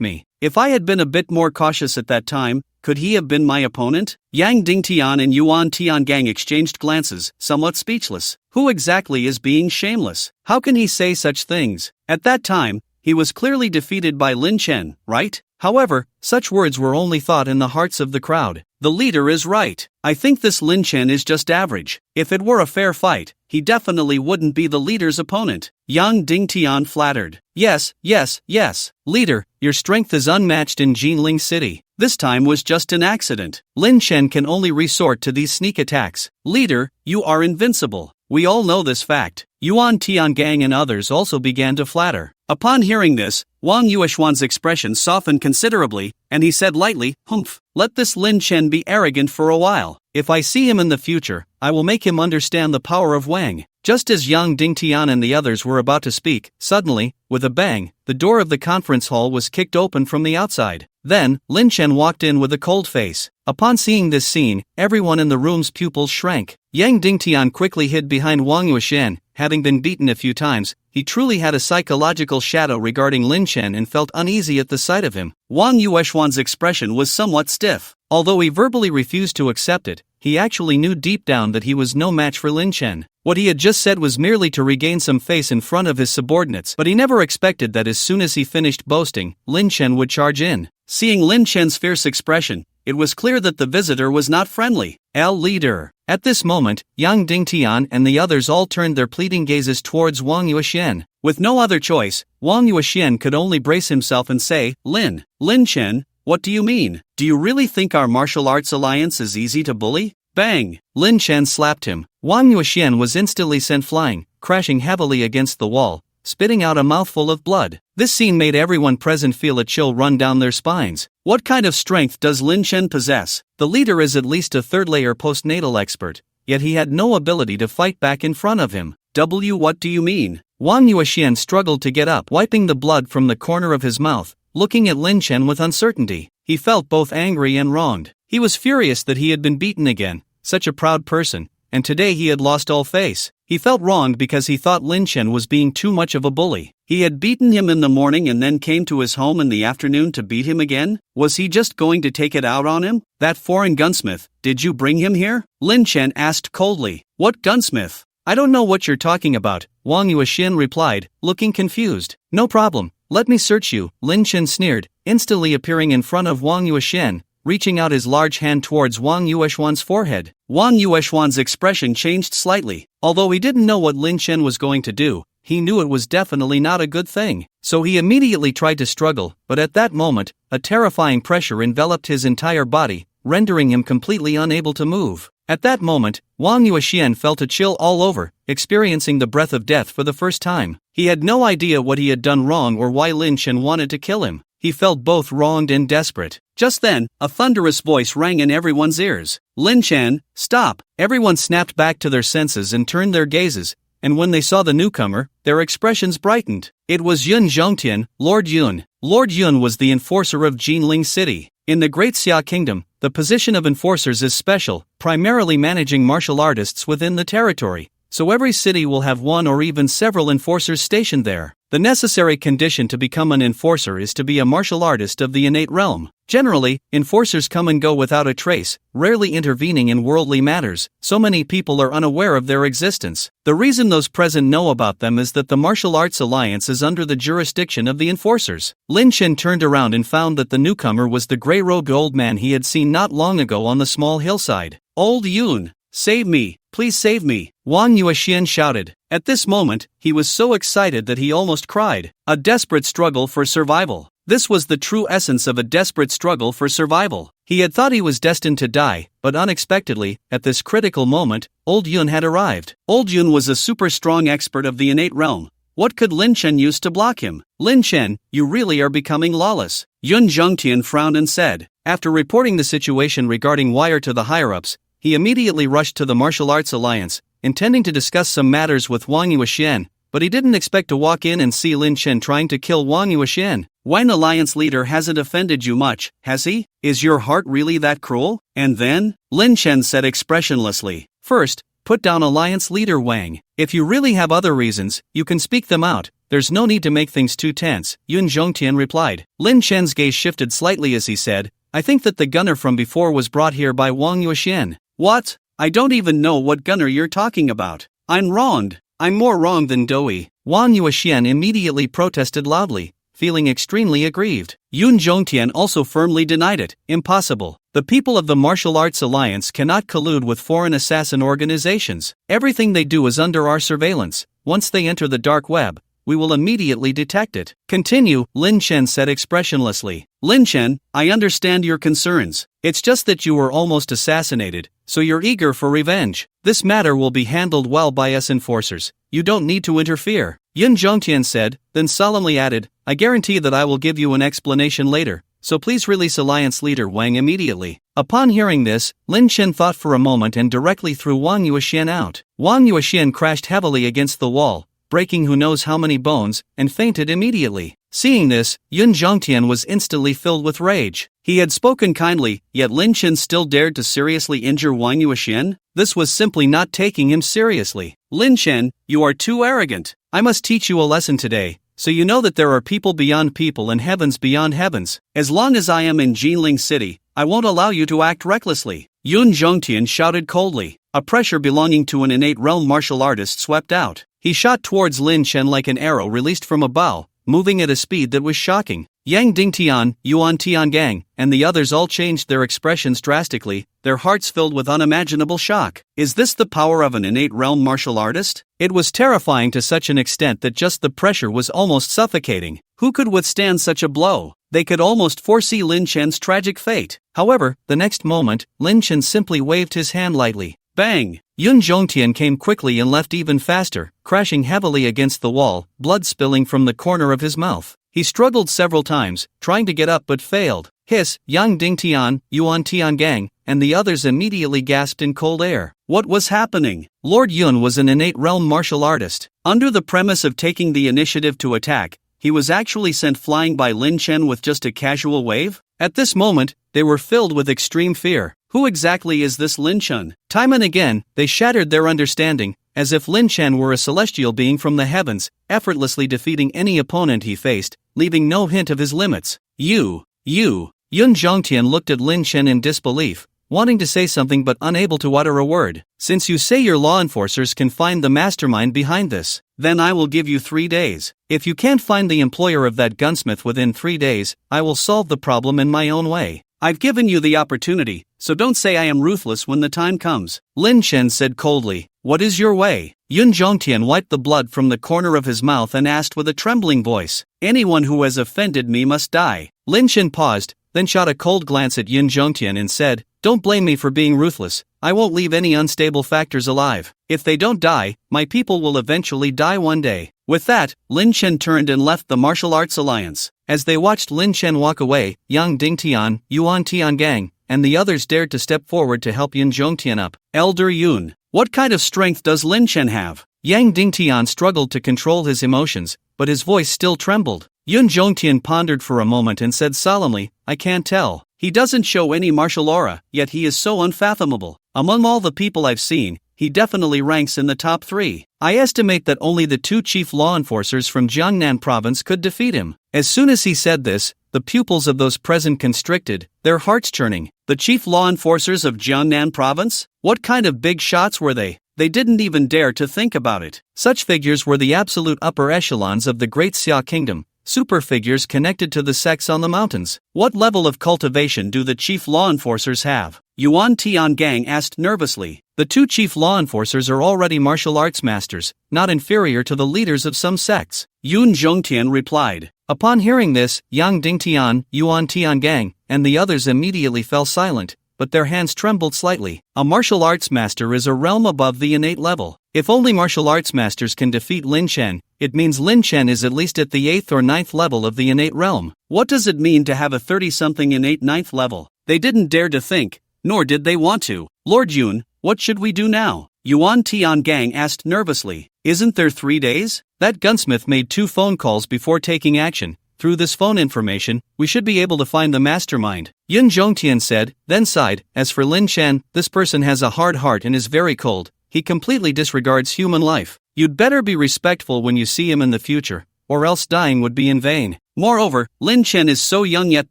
B: me. If I had been a bit more cautious at that time, could he have been my opponent? Yang Dingtian and Yuan Tiangang exchanged glances, somewhat speechless. Who exactly is being shameless? How can he say such things? At that time, he was clearly defeated by Lin Chen, right? However, such words were only thought in the hearts of the crowd. The leader is right. I think this Lin Chen is just average. If it were a fair fight, he definitely wouldn't be the leader's opponent. Yang Dingtian flattered. Yes, yes, yes. Leader, your strength is unmatched in Jinling City. This time was just an accident. Lin Chen can only resort to these sneak attacks. Leader, you are invincible. We all know this fact. Yuan Tiangang and others also began to flatter. Upon hearing this, Wang Yuexian's expression softened considerably, and he said lightly, Humph, let this Lin Chen be arrogant for a while. If I see him in the future, I will make him understand the power of Wang. Just as Yang Dingtian and the others were about to speak, suddenly, with a bang, the door of the conference hall was kicked open from the outside. Then, Lin Chen walked in with a cold face. Upon seeing this scene, everyone in the room's pupils shrank. Yang Dingtian quickly hid behind Wang Yuxian. Having been beaten a few times, he truly had a psychological shadow regarding Lin Chen and felt uneasy at the sight of him. Wang Yuxian's expression was somewhat stiff. Although he verbally refused to accept it, he actually knew deep down that he was no match for Lin Chen. What he had just said was merely to regain some face in front of his subordinates, but he never expected that as soon as he finished boasting, Lin Chen would charge in. Seeing Lin Chen's fierce expression, it was clear that the visitor was not friendly. L leader. At this moment, Yang Dingtian and the others all turned their pleading gazes towards Wang Yuxian. With no other choice, Wang Yuxian could only brace himself and say, Lin Chen, what do you mean? Do you really think our martial arts alliance is easy to bully? Bang! Lin Chen slapped him. Wang Yuxian was instantly sent flying, crashing heavily against the wall, spitting out a mouthful of blood. This scene made everyone present feel a chill run down their spines. What kind of strength does Lin Chen possess? The leader is at least a third-layer postnatal expert, yet he had no ability to fight back in front of him. What do you mean? Wang Yuxian struggled to get up, wiping the blood from the corner of his mouth, looking at Lin Chen with uncertainty. He felt both angry and wronged. He was furious that he had been beaten again, such a proud person, and today he had lost all face. He felt wronged because he thought Lin Chen was being too much of a bully. He had beaten him in the morning and then came to his home in the afternoon to beat him again? Was he just going to take it out on him? That foreign gunsmith, did you bring him here? Lin Chen asked coldly. What gunsmith? I don't know what you're talking about, Wang Yuxian replied, looking confused. No problem, let me search you, Lin Chen sneered, instantly appearing in front of Wang Yuxian, reaching out his large hand towards Wang Yuxian's forehead. Wang Yuxian's expression changed slightly. Although he didn't know what Lin Chen was going to do, he knew it was definitely not a good thing. So he immediately tried to struggle, but at that moment, a terrifying pressure enveloped his entire body, rendering him completely unable to move. At that moment, Wang Yuxian felt a chill all over, experiencing the breath of death for the first time. He had no idea what he had done wrong or why Lin Chen wanted to kill him. He felt both wronged and desperate. Just then, a thunderous voice rang in everyone's ears. Lin Chen, stop! Everyone snapped back to their senses and turned their gazes, and when they saw the newcomer, their expressions brightened. It was Yun Zhongtian, Lord Yun. Lord Yun was the enforcer of Jinling City. In the Great Xia Kingdom, the position of enforcers is special, primarily managing martial artists within the territory, so every city will have one or even several enforcers stationed there. The necessary condition to become an enforcer is to be a martial artist of the innate realm. Generally, enforcers come and go without a trace, rarely intervening in worldly matters, so many people are unaware of their existence. The reason those present know about them is that the Martial Arts Alliance is under the jurisdiction of the enforcers. Lin Chen turned around and found that the newcomer was the grey-robed old man he had seen not long ago on the small hillside. Old Yun, save me, please save me, Wang Yuxian shouted. At this moment, he was so excited that he almost cried. A desperate struggle for survival. This was the true essence of a desperate struggle for survival. He had thought he was destined to die, but unexpectedly, at this critical moment, Old Yun had arrived. Old Yun was a super strong expert of the innate realm. What could Lin Chen use to block him? Lin Chen, you really are becoming lawless. Yun Zhongtian frowned and said. After reporting the situation regarding Wire to the higher-ups, he immediately rushed to the Martial Arts Alliance, intending to discuss some matters with Wang Yuxian, but he didn't expect to walk in and see Lin Chen trying to kill Wang Yuxian. Wine Alliance leader hasn't offended you much, has he? Is your heart really that cruel? And then? Lin Chen said expressionlessly. First, put down Alliance leader Wang. If you really have other reasons, you can speak them out. There's no need to make things too tense, Yun Zhongtian replied. Lin Chen's gaze shifted slightly as he said, I think that the gunner from before was brought here by Wang Yuxian. What? I don't even know what gunner you're talking about. I'm wronged. I'm more wronged than Doi. Wang Yuxian immediately protested loudly, feeling extremely aggrieved. Yun Zhongtian also firmly denied it. Impossible. The people of the Martial Arts Alliance cannot collude with foreign assassin organizations. Everything they do is under our surveillance. Once they enter the dark web, we will immediately detect it. Continue, Lin Chen said expressionlessly. Lin Chen, I understand your concerns. It's just that you were almost assassinated, so you're eager for revenge. This matter will be handled well by us enforcers. You don't need to interfere. Yun Zhongtian said, then solemnly added, I guarantee that I will give you an explanation later, so please release Alliance leader Wang immediately. Upon hearing this, Lin Chen thought for a moment and directly threw Wang Yuexian out. Wang Yuexian crashed heavily against the wall, breaking who knows how many bones, and fainted immediately. Seeing this, Yun Zhongtian was instantly filled with rage. He had spoken kindly, yet Lin Chen still dared to seriously injure Wang Yuexian? This was simply not taking him seriously. Lin Chen, you are too arrogant. I must teach you a lesson today, so you know that there are people beyond people and heavens beyond heavens. As long as I am in Jinling City, I won't allow you to act recklessly. Yun Zhongtian shouted coldly. A pressure belonging to an innate realm martial artist swept out. He shot towards Lin Chen like an arrow released from a bow, moving at a speed that was shocking. Yang Dingtian, Yuan Tiangang, and the others all changed their expressions drastically, their hearts filled with unimaginable shock. Is this the power of an innate realm martial artist? It was terrifying to such an extent that just the pressure was almost suffocating. Who could withstand such a blow? They could almost foresee Lin Chen's tragic fate. However, the next moment, Lin Chen simply waved his hand lightly. Bang! Yun Zhongtian came quickly and left even faster, crashing heavily against the wall, blood spilling from the corner of his mouth. He struggled several times, trying to get up but failed. Hiss, Yang Dingtian, Yuan Tiangang, and the others immediately gasped in cold air. What was happening? Lord Yun was an innate realm martial artist. Under the premise of taking the initiative to attack, he was actually sent flying by Lin Chen with just a casual wave? At this moment, they were filled with extreme fear. Who exactly is this Lin Chen? Time and again, they shattered their understanding, as if Lin Chen were a celestial being from the heavens, effortlessly defeating any opponent he faced, leaving no hint of his limits. You. Yun Zhongtian looked at Lin Chen in disbelief, wanting to say something but unable to utter a word. Since you say your law enforcers can find the mastermind behind this, then I will give you 3 days. If you can't find the employer of that gunsmith within 3 days, I will solve the problem in my own way. I've given you the opportunity, so don't say I am ruthless when the time comes. Lin Chen said coldly. What is your way? Yun Zhongtian wiped the blood from the corner of his mouth and asked with a trembling voice. Anyone who has offended me must die. Lin Chen paused, then shot a cold glance at Yun Zhongtian and said, Don't blame me for being ruthless. I won't leave any unstable factors alive. If they don't die, my people will eventually die one day. With that, Lin Chen turned and left the Martial Arts Alliance. As they watched Lin Chen walk away, Yang Dingtian, Yuan Tiangang, and the others dared to step forward to help Yun Zhongtian up. Elder Yun, what kind of strength does Lin Chen have? Yang Dingtian struggled to control his emotions, but his voice still trembled. Yun Zhongtian pondered for a moment and said solemnly, I can't tell. He doesn't show any martial aura, yet he is so unfathomable. Among all the people I've seen, he definitely ranks in the top 3. I estimate that only the 2 chief law enforcers from Jiangnan province could defeat him. As soon as he said this, the pupils of those present constricted, their hearts churning. The chief law enforcers of Jiangnan province? What kind of big shots were they? They didn't even dare to think about it. Such figures were the absolute upper echelons of the Great Xia Kingdom, super figures connected to the sects on the mountains. What level of cultivation do the chief law enforcers have? Yuan Tiangang asked nervously. The 2 chief law enforcers are already martial arts masters, not inferior to the leaders of some sects. Yun Zhongtian replied. Upon hearing this, Yang Dingtian, Yuan Tiangang, and the others immediately fell silent, but their hands trembled slightly. A martial arts master is a realm above the innate level. If only martial arts masters can defeat Lin Chen, it means Lin Chen is at least at the 8th or 9th level of the innate realm. What does it mean to have a 30-something innate 9th level? They didn't dare to think, nor did they want to. Lord Yun, what should we do now? Yuan Tiangang asked nervously. Isn't there 3 days? That gunsmith made 2 phone calls before taking action. Through this phone information, we should be able to find the mastermind. Yun Zhongtian said, then sighed. As for Lin Chen, this person has a hard heart and is very cold. He completely disregards human life. You'd better be respectful when you see him in the future, or else dying would be in vain. Moreover, Lin Chen is so young yet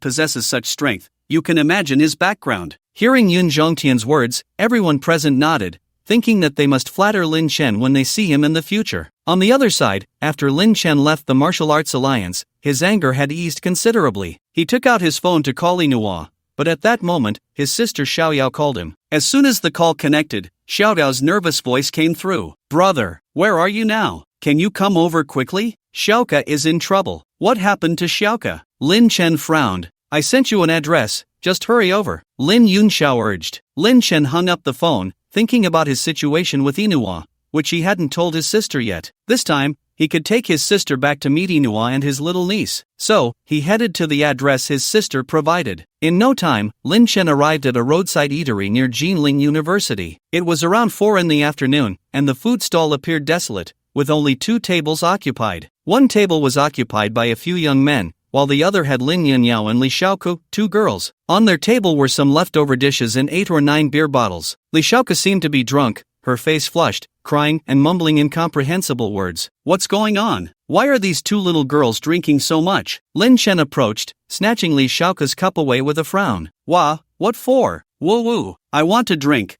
B: possesses such strength. You can imagine his background. Hearing Yun Zhongtian's words, everyone present nodded, thinking that they must flatter Lin Chen when they see him in the future. On the other side, after Lin Chen left the Martial Arts Alliance, his anger had eased considerably. He took out his phone to call Inua, but at that moment, his sister Xiaoyao called him. As soon as the call connected, Xiaoyao's nervous voice came through. Brother, where are you now? Can you come over quickly? Xiaoka is in trouble. What happened to Xiaoka? Lin Chen frowned. I sent you an address, just hurry over. Lin Yunxiao urged. Lin Chen hung up the phone, thinking about his situation with Inua, which he hadn't told his sister yet. This time, he could take his sister back to meet Inua and his little niece. So, he headed to the address his sister provided. In no time, Lin Chen arrived at a roadside eatery near Jinling University. It was around 4 in the afternoon, and the food stall appeared desolate, with only 2 tables occupied. One table was occupied by a few young men, while the other had Lin Yunyao and Li Xiaoku, 2 girls. On their table were some leftover dishes and 8 or 9 beer bottles. Li Xiaoku seemed to be drunk, her face flushed, crying and mumbling incomprehensible words. What's going on? Why are these 2 little girls drinking so much? Lin Chen approached, snatching Li Xiaoku's cup away with a frown. Wah, what for? Woo woo, I want to drink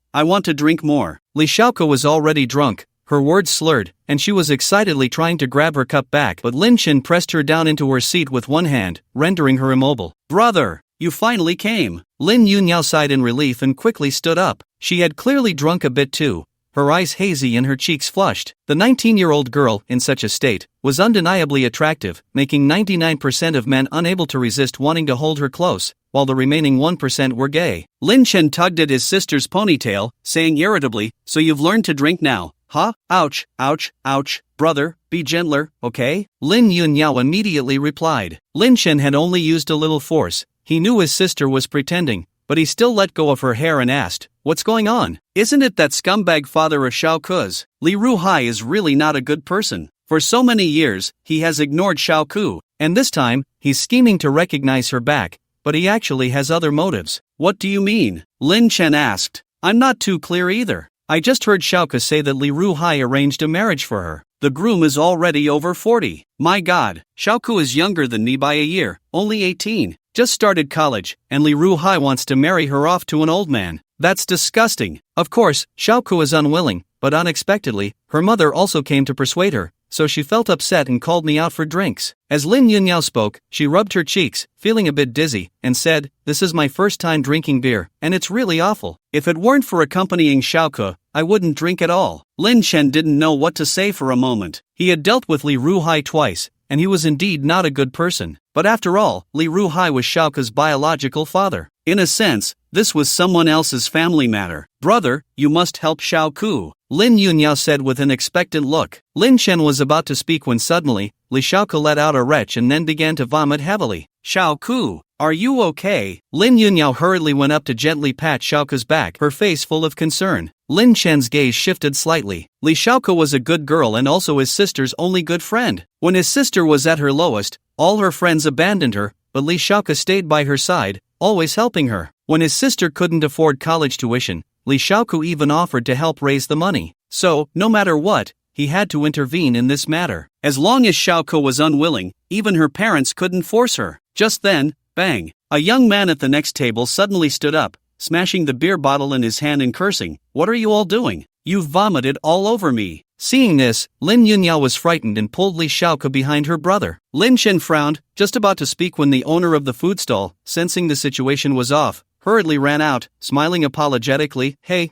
B: more. Li Xiaoku was already drunk, her words slurred, and she was excitedly trying to grab her cup back, but Lin Chen pressed her down into her seat with one hand, rendering her immobile. Brother, you finally came. Lin Yunyao sighed in relief and quickly stood up. She had clearly drunk a bit too, her eyes hazy and her cheeks flushed. The 19-year-old girl, in such a state, was undeniably attractive, making 99% of men unable to resist wanting to hold her close, while the remaining 1% were gay. Lin Chen tugged at his sister's ponytail, saying irritably, "So you've learned to drink now, huh? Ouch, ouch, ouch. Brother, be gentler, okay?" Lin Yunyao immediately replied. Lin Chen had only used a little force. He knew his sister was pretending, but he still let go of her hair and asked, "What's going on? Isn't it that scumbag father of Xiaoku's? Li Ruhai is really not a good person. For so many years, he has ignored Xiaoku, and this time, he's scheming to recognize her back, but he actually has other motives." "What do you mean?" Lin Chen asked. "I'm not too clear either. I just heard Xiaoku say that Li Ruhai arranged a marriage for her. The groom is already over 40. My god, Xiaoku is younger than me by a year, only 18. Just started college, and Li Ruhai wants to marry her off to an old man. That's disgusting." Of course, Xiaoku is unwilling, but unexpectedly, her mother also came to persuade her, so she felt upset and called me out for drinks. As Lin Yunyao spoke, she rubbed her cheeks, feeling a bit dizzy, and said, "This is my first time drinking beer, and it's really awful. If it weren't for accompanying Xiaoku, I wouldn't drink at all." Lin Chen didn't know what to say for a moment. He had dealt with Li Ruhai twice, and he was indeed not a good person. But after all, Li Ruhai was Xiaoku's biological father. In a sense, this was someone else's family matter. "Brother, you must help Xiaoku," Lin Yunyao said with an expectant look. Lin Chen was about to speak when suddenly, Li Xiaoku let out a retch and then began to vomit heavily. "Xiaoku, are you okay?" Lin Yunyao hurriedly went up to gently pat Xiaoku's back, her face full of concern. Lin Chen's gaze shifted slightly. Li Xiaoku was a good girl and also his sister's only good friend. When his sister was at her lowest, all her friends abandoned her, but Li Xiaoku stayed by her side, always helping her. When his sister couldn't afford college tuition, Li Xiaoku even offered to help raise the money. So, no matter what, he had to intervene in this matter. As long as Xiaoku was unwilling, even her parents couldn't force her. Just then, bang, a young man at the next table suddenly stood up, smashing the beer bottle in his hand and cursing, "What are you all doing? You've vomited all over me." Seeing this, Lin Yunyao was frightened and pulled Li Xiaoku behind her brother. Lin Chen frowned, just about to speak when the owner of the food stall, sensing the situation was off, hurriedly ran out, smiling apologetically, Hey,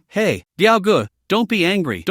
B: Biaogu, don't be angry.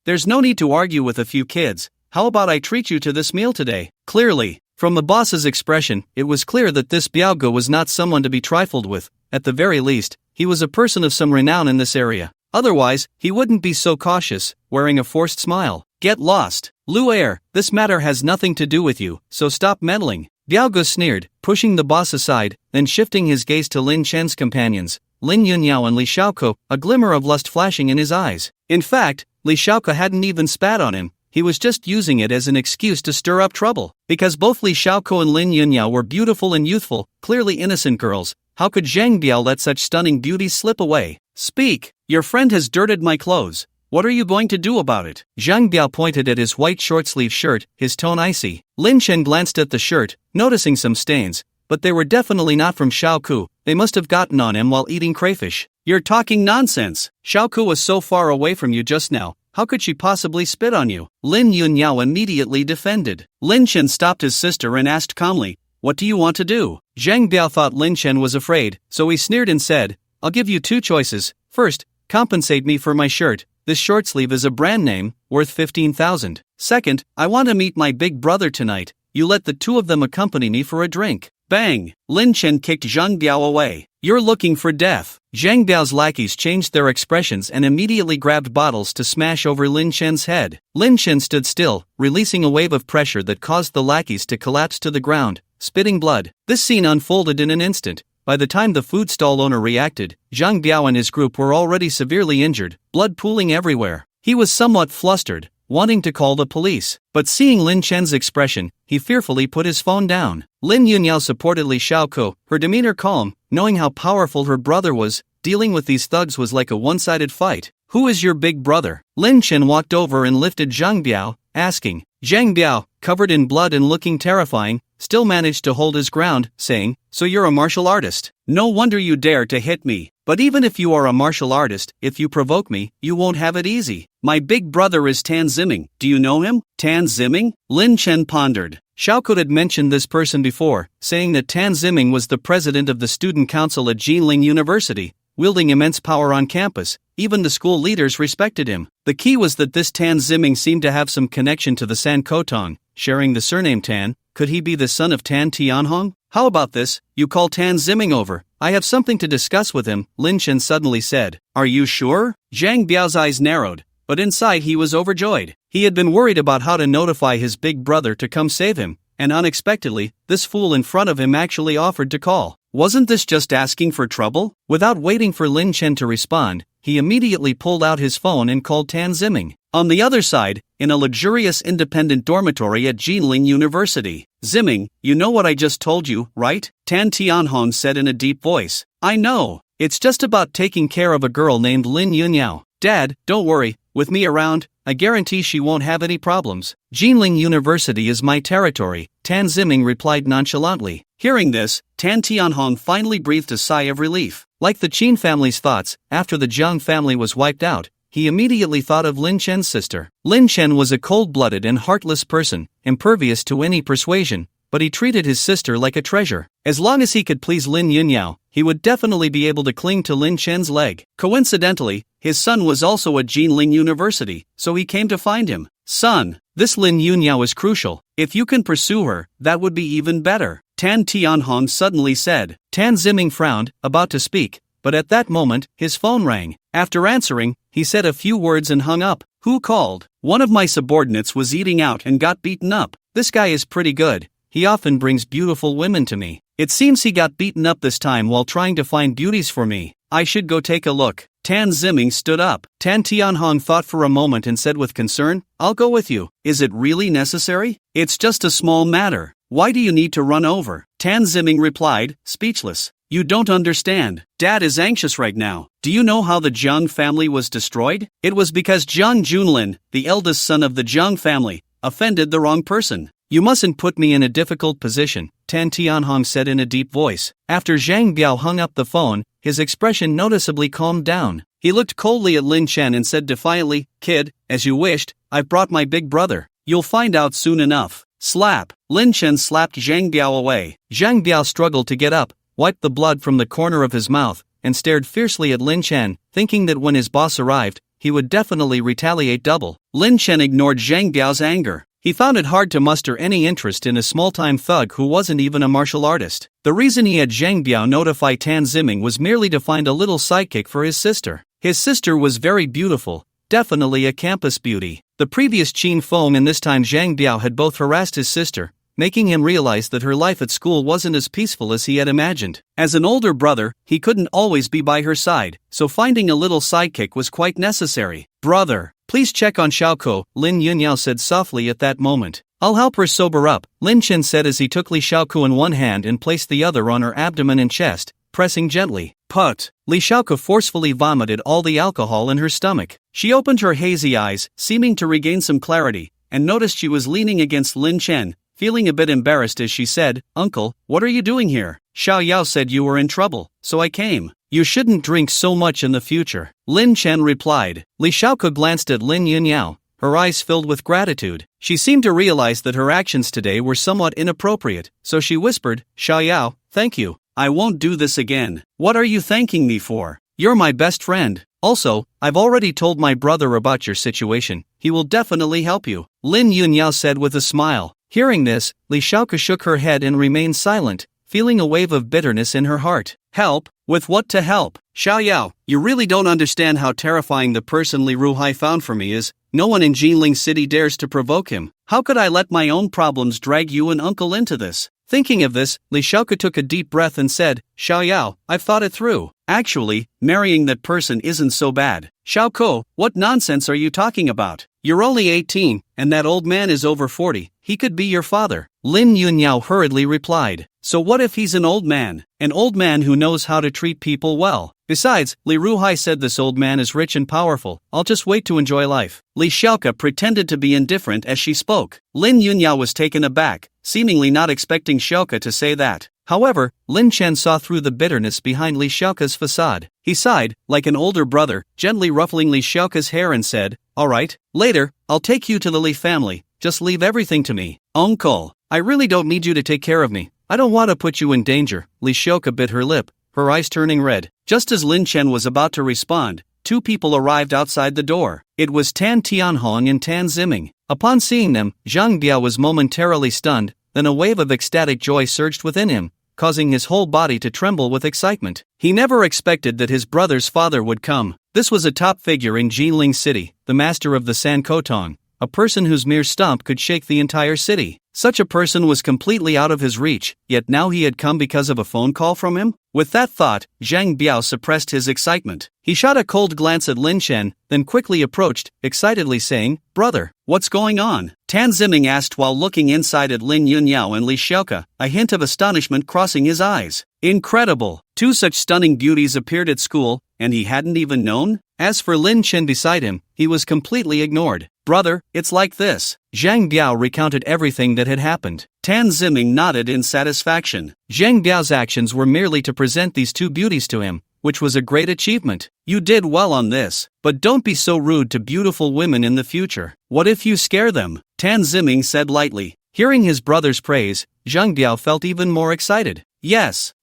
B: There's no need to argue with a few kids. How about I treat you to this meal today?" Clearly, from the boss's expression, it was clear that this Biaogu was not someone to be trifled with. At the very least, he was a person of some renown in this area. Otherwise, he wouldn't be so cautious, wearing a forced smile. "Get lost. Lu'er, this matter has nothing to do with you, so stop meddling." Biaogu sneered, pushing the boss aside, then shifting his gaze to Lin Chen's companions, Lin Yunyao and Li Xiaoku, a glimmer of lust flashing in his eyes. In fact, Li Xiaoku hadn't even spat on him. He was just using it as an excuse to stir up trouble. Because both Li Xiaoku and Lin Yunyao were beautiful and youthful, clearly innocent girls, how could Zhang Biao let such stunning beauties slip away? "Speak, your friend has dirted my clothes. What are you going to do about it?" Zhang Biao pointed at his white short-sleeved shirt, his tone icy. Lin Chen glanced at the shirt, noticing some stains, but they were definitely not from Xiaoku. They must have gotten on him while eating crayfish. "You're talking nonsense. Xiaoku was so far away from you just now. How could she possibly spit on you?" Lin Yunyao immediately defended. Lin Chen stopped his sister and asked calmly, "What do you want to do?" Zhang Biao thought Lin Chen was afraid, so he sneered and said, "I'll give you 2 choices. First, compensate me for my shirt. This short sleeve is a brand name, worth 15,000. Second, I want to meet my big brother tonight. You let the 2 of them accompany me for a drink." Bang! Lin Chen kicked Zhang Biao away. You're looking for death. Zhang Biao's lackeys changed their expressions and immediately grabbed bottles to smash over Lin Chen's head. Lin Chen stood still, releasing a wave of pressure that caused the lackeys to collapse to the ground, spitting blood. This scene unfolded in an instant. By the time the food stall owner reacted, Zhang Biao and his group were already severely injured, blood pooling everywhere. He was somewhat flustered, wanting to call the police, but seeing Lin Chen's expression, he fearfully put his phone down. Lin Yunyao supported Li Xiaoko, her demeanor calm, knowing how powerful her brother was. Dealing with these thugs was like a one-sided fight. Who is your big brother? Lin Chen walked over and lifted Zhang Biao, asking. Zhang Biao, covered in blood and looking terrifying, still managed to hold his ground, saying, "So you're a martial artist? No wonder you dare to hit me. But even if you are a martial artist, if you provoke me, you won't have it easy. My big brother is Tan Ziming. Do you know him?" Tan Ziming? Lin Chen pondered. Xiaoko had mentioned this person before, saying that Tan Ziming was the president of the student council at Jinling University, wielding immense power on campus. Even the school leaders respected him. The key was that this Tan Ziming seemed to have some connection to the San Kotong, sharing the surname Tan. Could he be the son of Tan Tianhong? How about this? You call Tan Ziming over. I have something to discuss with him, Lin Chen suddenly said. Are you sure? Zhang Biao's eyes narrowed, but inside he was overjoyed. He had been worried about how to notify his big brother to come save him, and unexpectedly, this fool in front of him actually offered to call. Wasn't this just asking for trouble? Without waiting for Lin Chen to respond, he immediately pulled out his phone and called Tan Ziming. On the other side, in a luxurious independent dormitory at Jinling University. Ziming, you know what I just told you, right? Tan Tianhong said in a deep voice. I know. It's just about taking care of a girl named Lin Yunyao. Dad, don't worry, with me around, I guarantee she won't have any problems. Jinling University is my territory, Tan Ziming replied nonchalantly. Hearing this, Tan Tianhong finally breathed a sigh of relief. Like the Qin family's thoughts, after the Zhang family was wiped out, he immediately thought of Lin Chen's sister. Lin Chen was a cold-blooded and heartless person, impervious to any persuasion, but he treated his sister like a treasure. As long as he could please Lin Yunyao, he would definitely be able to cling to Lin Chen's leg. Coincidentally, his son was also at Jinling University, so he came to find him. Son, this Lin Yunyao is crucial. If you can pursue her, that would be even better, Tan Tianhong suddenly said. Tan Ziming frowned, about to speak, but at that moment, his phone rang. After answering, he said a few words and hung up. Who called? One of my subordinates was eating out and got beaten up. This guy is pretty good. He often brings beautiful women to me. It seems he got beaten up this time while trying to find beauties for me. I should go take a look. Tan Ziming stood up. Tan Tianhong thought for a moment and said with concern, I'll go with you. Is it really necessary? It's just a small matter. Why do you need to run over? Tan Ziming replied, speechless. You don't understand. Dad is anxious right now. Do you know how the Jiang family was destroyed? It was because Jiang Junlin, the eldest son of the Jiang family, offended the wrong person. You mustn't put me in a difficult position, Tan Tianhong said in a deep voice. After Zhang Biao hung up the phone, his expression noticeably calmed down. He looked coldly at Lin Chen and said defiantly, Kid, as you wished, I've brought my big brother. You'll find out soon enough. Slap. Lin Chen slapped Zhang Biao away. Zhang Biao struggled to get up, wiped the blood from the corner of his mouth, and stared fiercely at Lin Chen, thinking that when his boss arrived, he would definitely retaliate double. Lin Chen ignored Zhang Biao's anger. He found it hard to muster any interest in a small-time thug who wasn't even a martial artist. The reason he had Zhang Biao notify Tan Ziming was merely to find a little sidekick for his sister. His sister was very beautiful, definitely a campus beauty. The previous Qin Feng and this time Zhang Biao had both harassed his sister, making him realize that her life at school wasn't as peaceful as he had imagined. As an older brother, he couldn't always be by her side, so finding a little sidekick was quite necessary. Brother, please check on Xiaoko, Lin Yunyao said softly at that moment. I'll help her sober up, Lin Chen said as he took Li Xiaoko in one hand and placed the other on her abdomen and chest, pressing gently. Put. Li Xiaoko forcefully vomited all the alcohol in her stomach. She opened her hazy eyes, seeming to regain some clarity, and noticed she was leaning against Lin Chen, feeling a bit embarrassed as she said, Uncle, what are you doing here? Xiao Yao said you were in trouble, so I came. You shouldn't drink so much in the future, Lin Chen replied. Li Xiaoko glanced at Lin Yunyao, her eyes filled with gratitude. She seemed to realize that her actions today were somewhat inappropriate, so she whispered, Xiao Yao, thank you. I won't do this again. What are you thanking me for? You're my best friend. Also, I've already told my brother about your situation. He will definitely help you, Lin Yunyao said with a smile. Hearing this, Li Xiaoko shook her head and remained silent, feeling a wave of bitterness in her heart. Help? With what to help? Xiao Yao, you really don't understand how terrifying the person Li Ruhai found for me is. No one in Jinling City dares to provoke him. How could I let my own problems drag you and uncle into this? Thinking of this, Li Xiaoke took a deep breath and said, Xiao Yao, I've thought it through. Actually, marrying that person isn't so bad. Xiao Ko, what nonsense are you talking about? You're only 18, and that old man is over 40. He could be your father. Lin Yunyao hurriedly replied. So what if he's an old man? An old man who knows how to treat people well. Besides, Li Ruhai said this old man is rich and powerful. I'll just wait to enjoy life. Li Xiaoke pretended to be indifferent as she spoke. Lin Yunyao was taken aback, seemingly not expecting Xiaoke to say that. However, Lin Chen saw through the bitterness behind Li Xiaoke's facade. He sighed, like an older brother, gently ruffling Li Xiaoke's hair and said, Alright, later, I'll take you to the Li family. Just leave everything to me. Uncle, I really don't need you to take care of me. I don't want to put you in danger. Li Xiaoke bit her lip, her eyes turning red. Just as Lin Chen was about to respond, two people arrived outside the door. It was Tan Tianhong and Tan Ziming. Upon seeing them, Zhang Biao was momentarily stunned, then a wave of ecstatic joy surged within him, causing his whole body to tremble with excitement. He never expected that his brother's father would come. This was a top figure in Jinling City, the master of the San Kotong, a person whose mere stomp could shake the entire city. Such a person was completely out of his reach, yet now he had come because of a phone call from him? With that thought, Zhang Biao suppressed his excitement. He shot a cold glance at Lin Chen, then quickly approached, excitedly saying, Brother, what's going on? Tan Ziming asked while looking inside at Lin Yunyao and Li Xiaoke, a hint of astonishment crossing his eyes. Incredible! Two such stunning beauties appeared at school, and he hadn't even known? As for Lin Chen beside him, he was completely ignored. Brother, it's like this. Zhang Biao recounted everything that had happened. Tan Ziming nodded in satisfaction. Zhang Biao's actions were merely to present these two beauties to him, which was a great achievement. You did well on this, but don't be so rude to beautiful women in the future. What if you scare them? Tan Ziming said lightly. Hearing his brother's praise, Zhang Biao felt even more excited. Yes,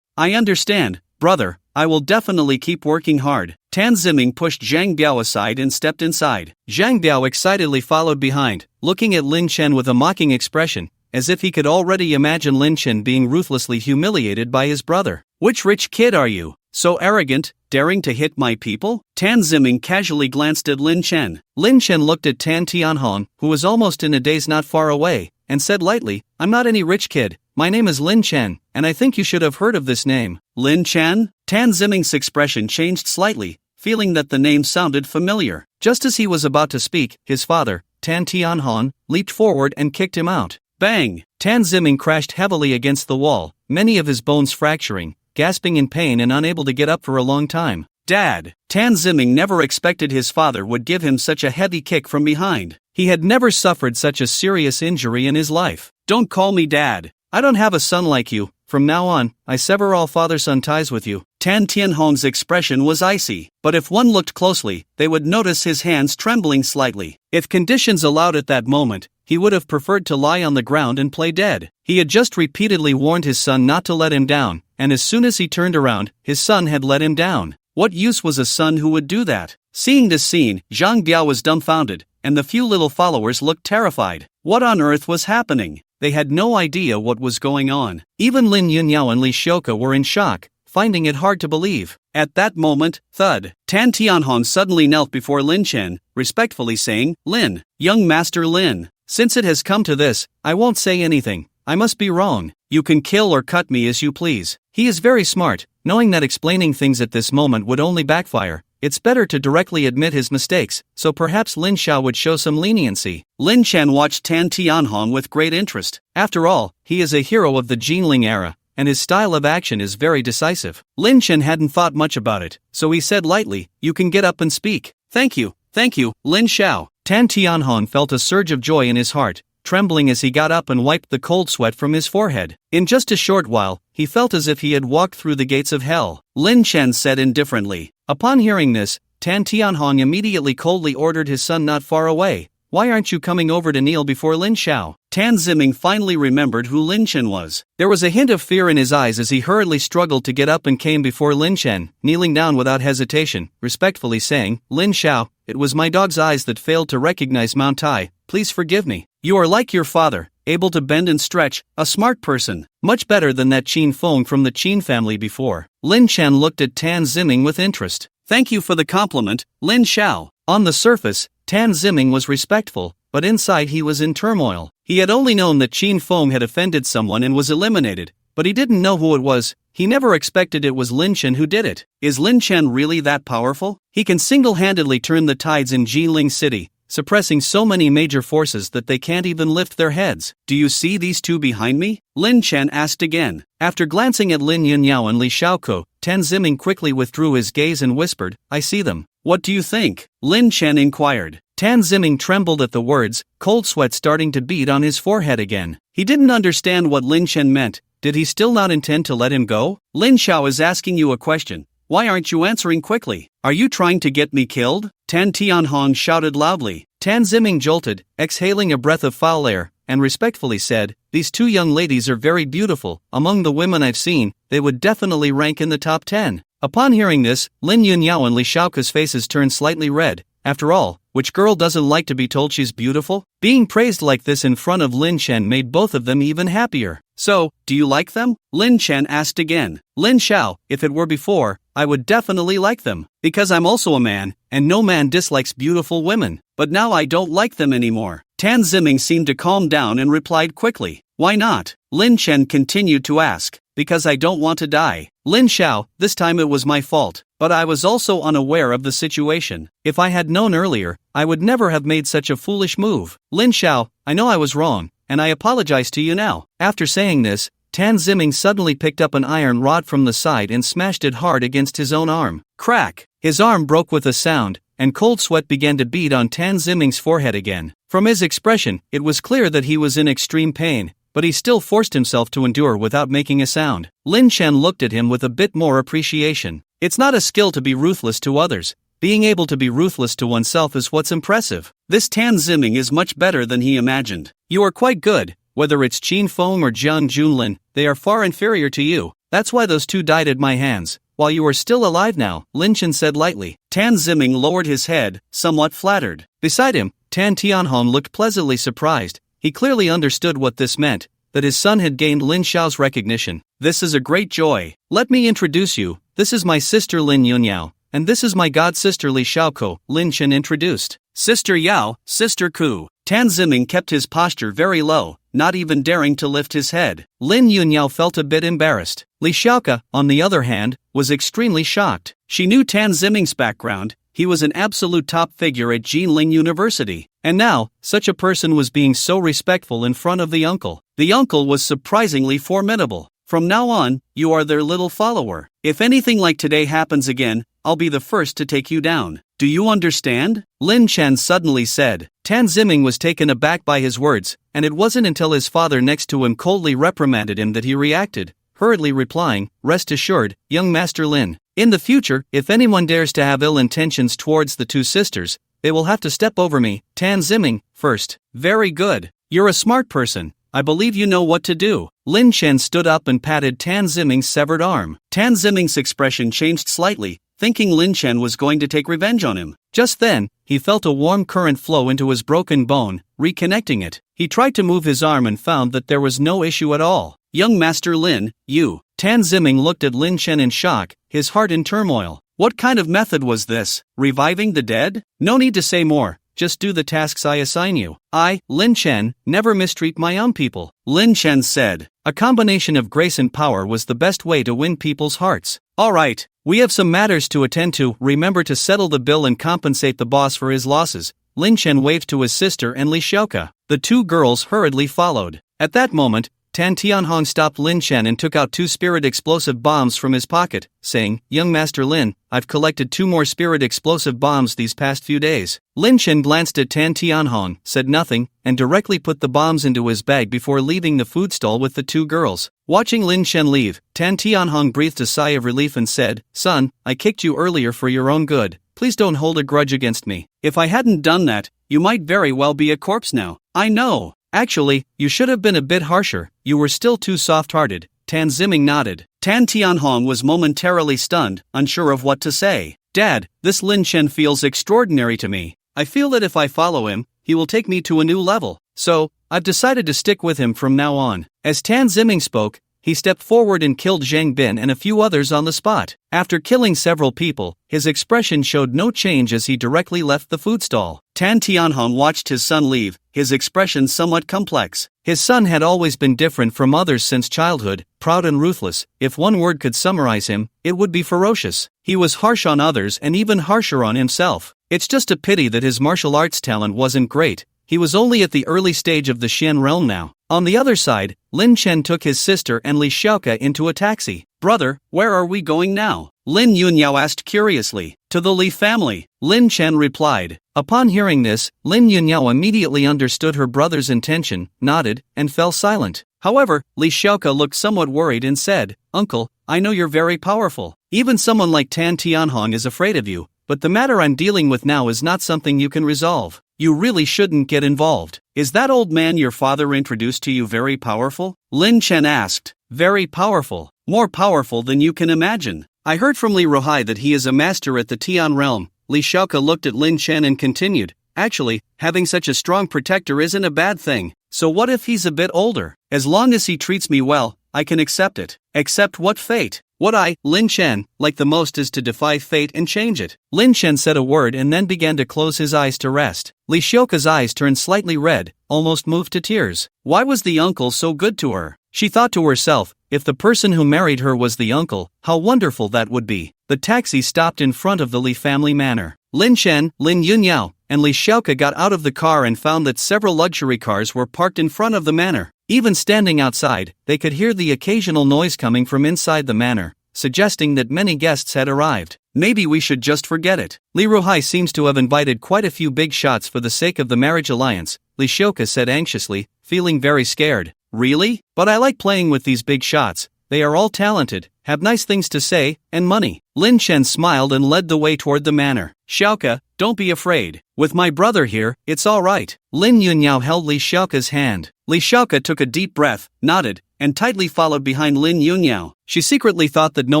B: I understand, brother. I will definitely keep working hard. Tan Ziming pushed Zhang Biao aside and stepped inside. Zhang Biao excitedly followed behind, looking at Lin Chen with a mocking expression, as if he could already imagine Lin Chen being ruthlessly humiliated by his brother. Which rich kid are you? So arrogant, daring to hit my people? Tan Ziming casually glanced at Lin Chen. Lin Chen looked at Tan Tianhong, who was almost in a daze not far away, and said lightly, I'm not any rich kid. My name is Lin Chen, and I think you should have heard of this name. Lin Chen? Tan Ziming's expression changed slightly, feeling that the name sounded familiar. Just as he was about to speak, his father, Tan Tianhong, leaped forward and kicked him out. Bang! Tan Ziming crashed heavily against the wall, many of his bones fracturing, gasping in pain and unable to get up for a long time. Dad! Tan Ziming never expected his father would give him such a heavy kick from behind. He had never suffered such a serious injury in his life. Don't call me Dad. I don't have a son like you. From now on, I sever all father-son ties with you. Tan Tianhong's expression was icy, but if one looked closely, they would notice his hands trembling slightly. If conditions allowed at that moment, he would have preferred to lie on the ground and play dead. He had just repeatedly warned his son not to let him down, and as soon as he turned around, his son had let him down. What use was a son who would do that? Seeing this scene, Zhang Biao was dumbfounded, and the few little followers looked terrified. What on earth was happening? They had no idea what was going on. Even Lin Yunyao and Li Xiaoke were in shock, finding it hard to believe. At that moment, thud, Tan Tianhong suddenly knelt before Lin Chen, respectfully saying, Lin, young master Lin, since it has come to this, I won't say anything. I must be wrong. You can kill or cut me as you please. He is very smart, knowing that explaining things at this moment would only backfire. It's better to directly admit his mistakes, so perhaps Lin Xiao would show some leniency. Lin Chen watched Tan Tianhong with great interest. After all, he is a hero of the Jinling era, and his style of action is very decisive. Lin Chen hadn't thought much about it, so he said lightly, You can get up and speak. Thank you, Lin Xiao. Tan Tianhong felt a surge of joy in his heart, trembling as he got up and wiped the cold sweat from his forehead. In just a short while, he felt as if he had walked through the gates of hell. Lin Chen said indifferently. Upon hearing this, Tan Tianhong immediately coldly ordered his son not far away. Why aren't you coming over to kneel before Lin Xiao? Tan Ziming finally remembered who Lin Chen was. There was a hint of fear in his eyes as he hurriedly struggled to get up and came before Lin Chen, kneeling down without hesitation, respectfully saying, Lin Xiao, it was my dog's eyes that failed to recognize Mount Tai. Please forgive me. You are like your father. able to bend and stretch, a smart person. Much better than that Qin Feng from the Qin family before. Lin Chen looked at Tan Ziming with interest. Thank you for the compliment, Lin Xiao. On the surface, Tan Ziming was respectful, but inside he was in turmoil. He had only known that Qin Feng had offended someone and was eliminated, but he didn't know who it was. He never expected it was Lin Chen who did it. Is Lin Chen really that powerful? He can single-handedly turn the tides in Jiling City, suppressing so many major forces that they can't even lift their heads. Do you see these two behind me? Lin Chen asked again. After glancing at Lin Yunyao and Li Xiaoko, Tan Ziming quickly withdrew his gaze and whispered, I see them. What do you think? Lin Chen inquired. Tan Ziming trembled at the words, cold sweat starting to bead on his forehead again. He didn't understand what Lin Chen meant. Did he still not intend to let him go? Lin Xiao is asking you a question. Why aren't you answering quickly? Are you trying to get me killed? Tan Tianhong shouted loudly. Tan Ziming jolted, exhaling a breath of foul air, and respectfully said, these two young ladies are very beautiful. Among the women I've seen, they would definitely rank in the top 10. Upon hearing this, Lin Yunyao and Li Xiaoka's faces turned slightly red. After all, which girl doesn't like to be told she's beautiful? Being praised like this in front of Lin Chen made both of them even happier. So, do you like them? Lin Chen asked again. Lin Xiao, if it were before, I would definitely like them. Because I'm also a man, and no man dislikes beautiful women. But now I don't like them anymore. Tan Ziming seemed to calm down and replied quickly. Why not? Lin Chen continued to ask. Because I don't want to die. Lin Xiao, this time it was my fault, but I was also unaware of the situation. If I had known earlier, I would never have made such a foolish move. Lin Xiao, I know I was wrong, and I apologize to you now. After saying this, Tan Ziming suddenly picked up an iron rod from the side and smashed it hard against his own arm. Crack! His arm broke with a sound, and cold sweat began to bead on Tan Ziming's forehead again. From his expression, it was clear that he was in extreme pain, but he still forced himself to endure without making a sound. Lin Chen looked at him with a bit more appreciation. It's not a skill to be ruthless to others. Being able to be ruthless to oneself is what's impressive. This Tan Ziming is much better than he imagined. You are quite good. Whether it's Qin Feng or Jiang Junlin, they are far inferior to you. That's why those two died at my hands. While you are still alive now, Lin Chen said lightly. Tan Ziming lowered his head, somewhat flattered. Beside him, Tan Tianhong looked pleasantly surprised. He clearly understood what this meant, that his son had gained Lin Xiao's recognition. This is a great joy. Let me introduce you. This is my sister Lin Yunyao, and this is my god-sister Li Xiaoko, Lin Chen introduced. Sister Yao, Sister Ku. Tan Ziming kept his posture very low, not even daring to lift his head. Lin Yunyao felt a bit embarrassed. Li Xiaoka, on the other hand, was extremely shocked. She knew Tan Ziming's background. He was an absolute top figure at Jinling University. And now, such a person was being so respectful in front of the uncle. The uncle was surprisingly formidable. From now on, you are their little follower. If anything like today happens again, I'll be the first to take you down. Do you understand? Lin Chen suddenly said. Tan Ziming was taken aback by his words, and it wasn't until his father next to him coldly reprimanded him that he reacted, hurriedly replying, rest assured, young Master Lin. In the future, if anyone dares to have ill intentions towards the two sisters, they will have to step over me, Tan Ziming, first. Very good. You're a smart person. I believe you know what to do. Lin Chen stood up and patted Tan Ziming's severed arm. Tan Ziming's expression changed slightly, thinking Lin Chen was going to take revenge on him. Just then, he felt a warm current flow into his broken bone, reconnecting it. He tried to move his arm and found that there was no issue at all. Young Master Lin, you. Tan Ziming looked at Lin Chen in shock, his heart in turmoil. What kind of method was this? Reviving the dead? No need to say more. Just do the tasks I assign you. I, Lin Chen, never mistreat my own people. Lin Chen said. A combination of grace and power was the best way to win people's hearts. Alright, we have some matters to attend to. Remember to settle the bill and compensate the boss for his losses. Lin Chen waved to his sister and Li Xiaoka. The two girls hurriedly followed. At that moment, Tan Tianhong stopped Lin Chen and took out 2 spirit explosive bombs from his pocket, saying, Young Master Lin, I've collected 2 more spirit explosive bombs these past few days. Lin Chen glanced at Tan Tianhong, said nothing, and directly put the bombs into his bag before leaving the food stall with the 2 girls. Watching Lin Chen leave, Tan Tianhong breathed a sigh of relief and said, Son, I kicked you earlier for your own good. Please don't hold a grudge against me. If I hadn't done that, you might very well be a corpse now. I know. Actually, you should have been a bit harsher. You were still too soft-hearted. Tan Ziming nodded. Tan Tianhong was momentarily stunned, unsure of what to say. Dad, this Lin Chen feels extraordinary to me. I feel that if I follow him, he will take me to a new level. So, I've decided to stick with him from now on. As Tan Ziming spoke, he stepped forward and killed Zhang Bin and a few others on the spot. After killing several people, his expression showed no change as he directly left the food stall. Tan Tianhong watched his son leave, his expression somewhat complex. His son had always been different from others since childhood, proud and ruthless. If one word could summarize him, it would be ferocious. He was harsh on others and even harsher on himself. It's just a pity that his martial arts talent wasn't great. He was only at the early stage of the Xian realm now. On the other side, Lin Chen took his sister and Li Xiaoke into a taxi. Brother, where are we going now? Lin Yunyao asked curiously. To the Li family, Lin Chen replied. Upon hearing this, Lin Yunyao immediately understood her brother's intention, nodded, and fell silent. However, Li Xiaoke looked somewhat worried and said, Uncle, I know you're very powerful. Even someone like Tan Tianhong is afraid of you, but the matter I'm dealing with now is not something you can resolve. You really shouldn't get involved. Is that old man your father introduced to you very powerful? Lin Chen asked. Very powerful. More powerful than you can imagine. I heard from Li Ruhai that he is a master at the Tian realm. Li Xiaoke looked at Lin Chen and continued. Actually, having such a strong protector isn't a bad thing. So what if he's a bit older? As long as he treats me well, I can accept it. Accept what fate? What I, Lin Chen, like the most is to defy fate and change it. Lin Chen said a word and then began to close his eyes to rest. Li Xiaoke's eyes turned slightly red, almost moved to tears. Why was the uncle so good to her? She thought to herself, if the person who married her was the uncle, how wonderful that would be. The taxi stopped in front of the Li family manor. Lin Chen, Lin Yunyao, and Li Xiaoke got out of the car and found that several luxury cars were parked in front of the manor. Even standing outside, they could hear the occasional noise coming from inside the manor, suggesting that many guests had arrived. Maybe we should just forget it. Li Ruhai seems to have invited quite a few big shots for the sake of the marriage alliance, Li Xiaoke said anxiously, feeling very scared. Really? But I like playing with these big shots. They are all talented, have nice things to say, and money. Lin Chen smiled and led the way toward the manor. Xiaoke, don't be afraid. With my brother here, it's all right. Lin Yunyao held Li Xiaoke's hand. Li Xiaoke took a deep breath, nodded, and tightly followed behind Lin Yunyao. She secretly thought that no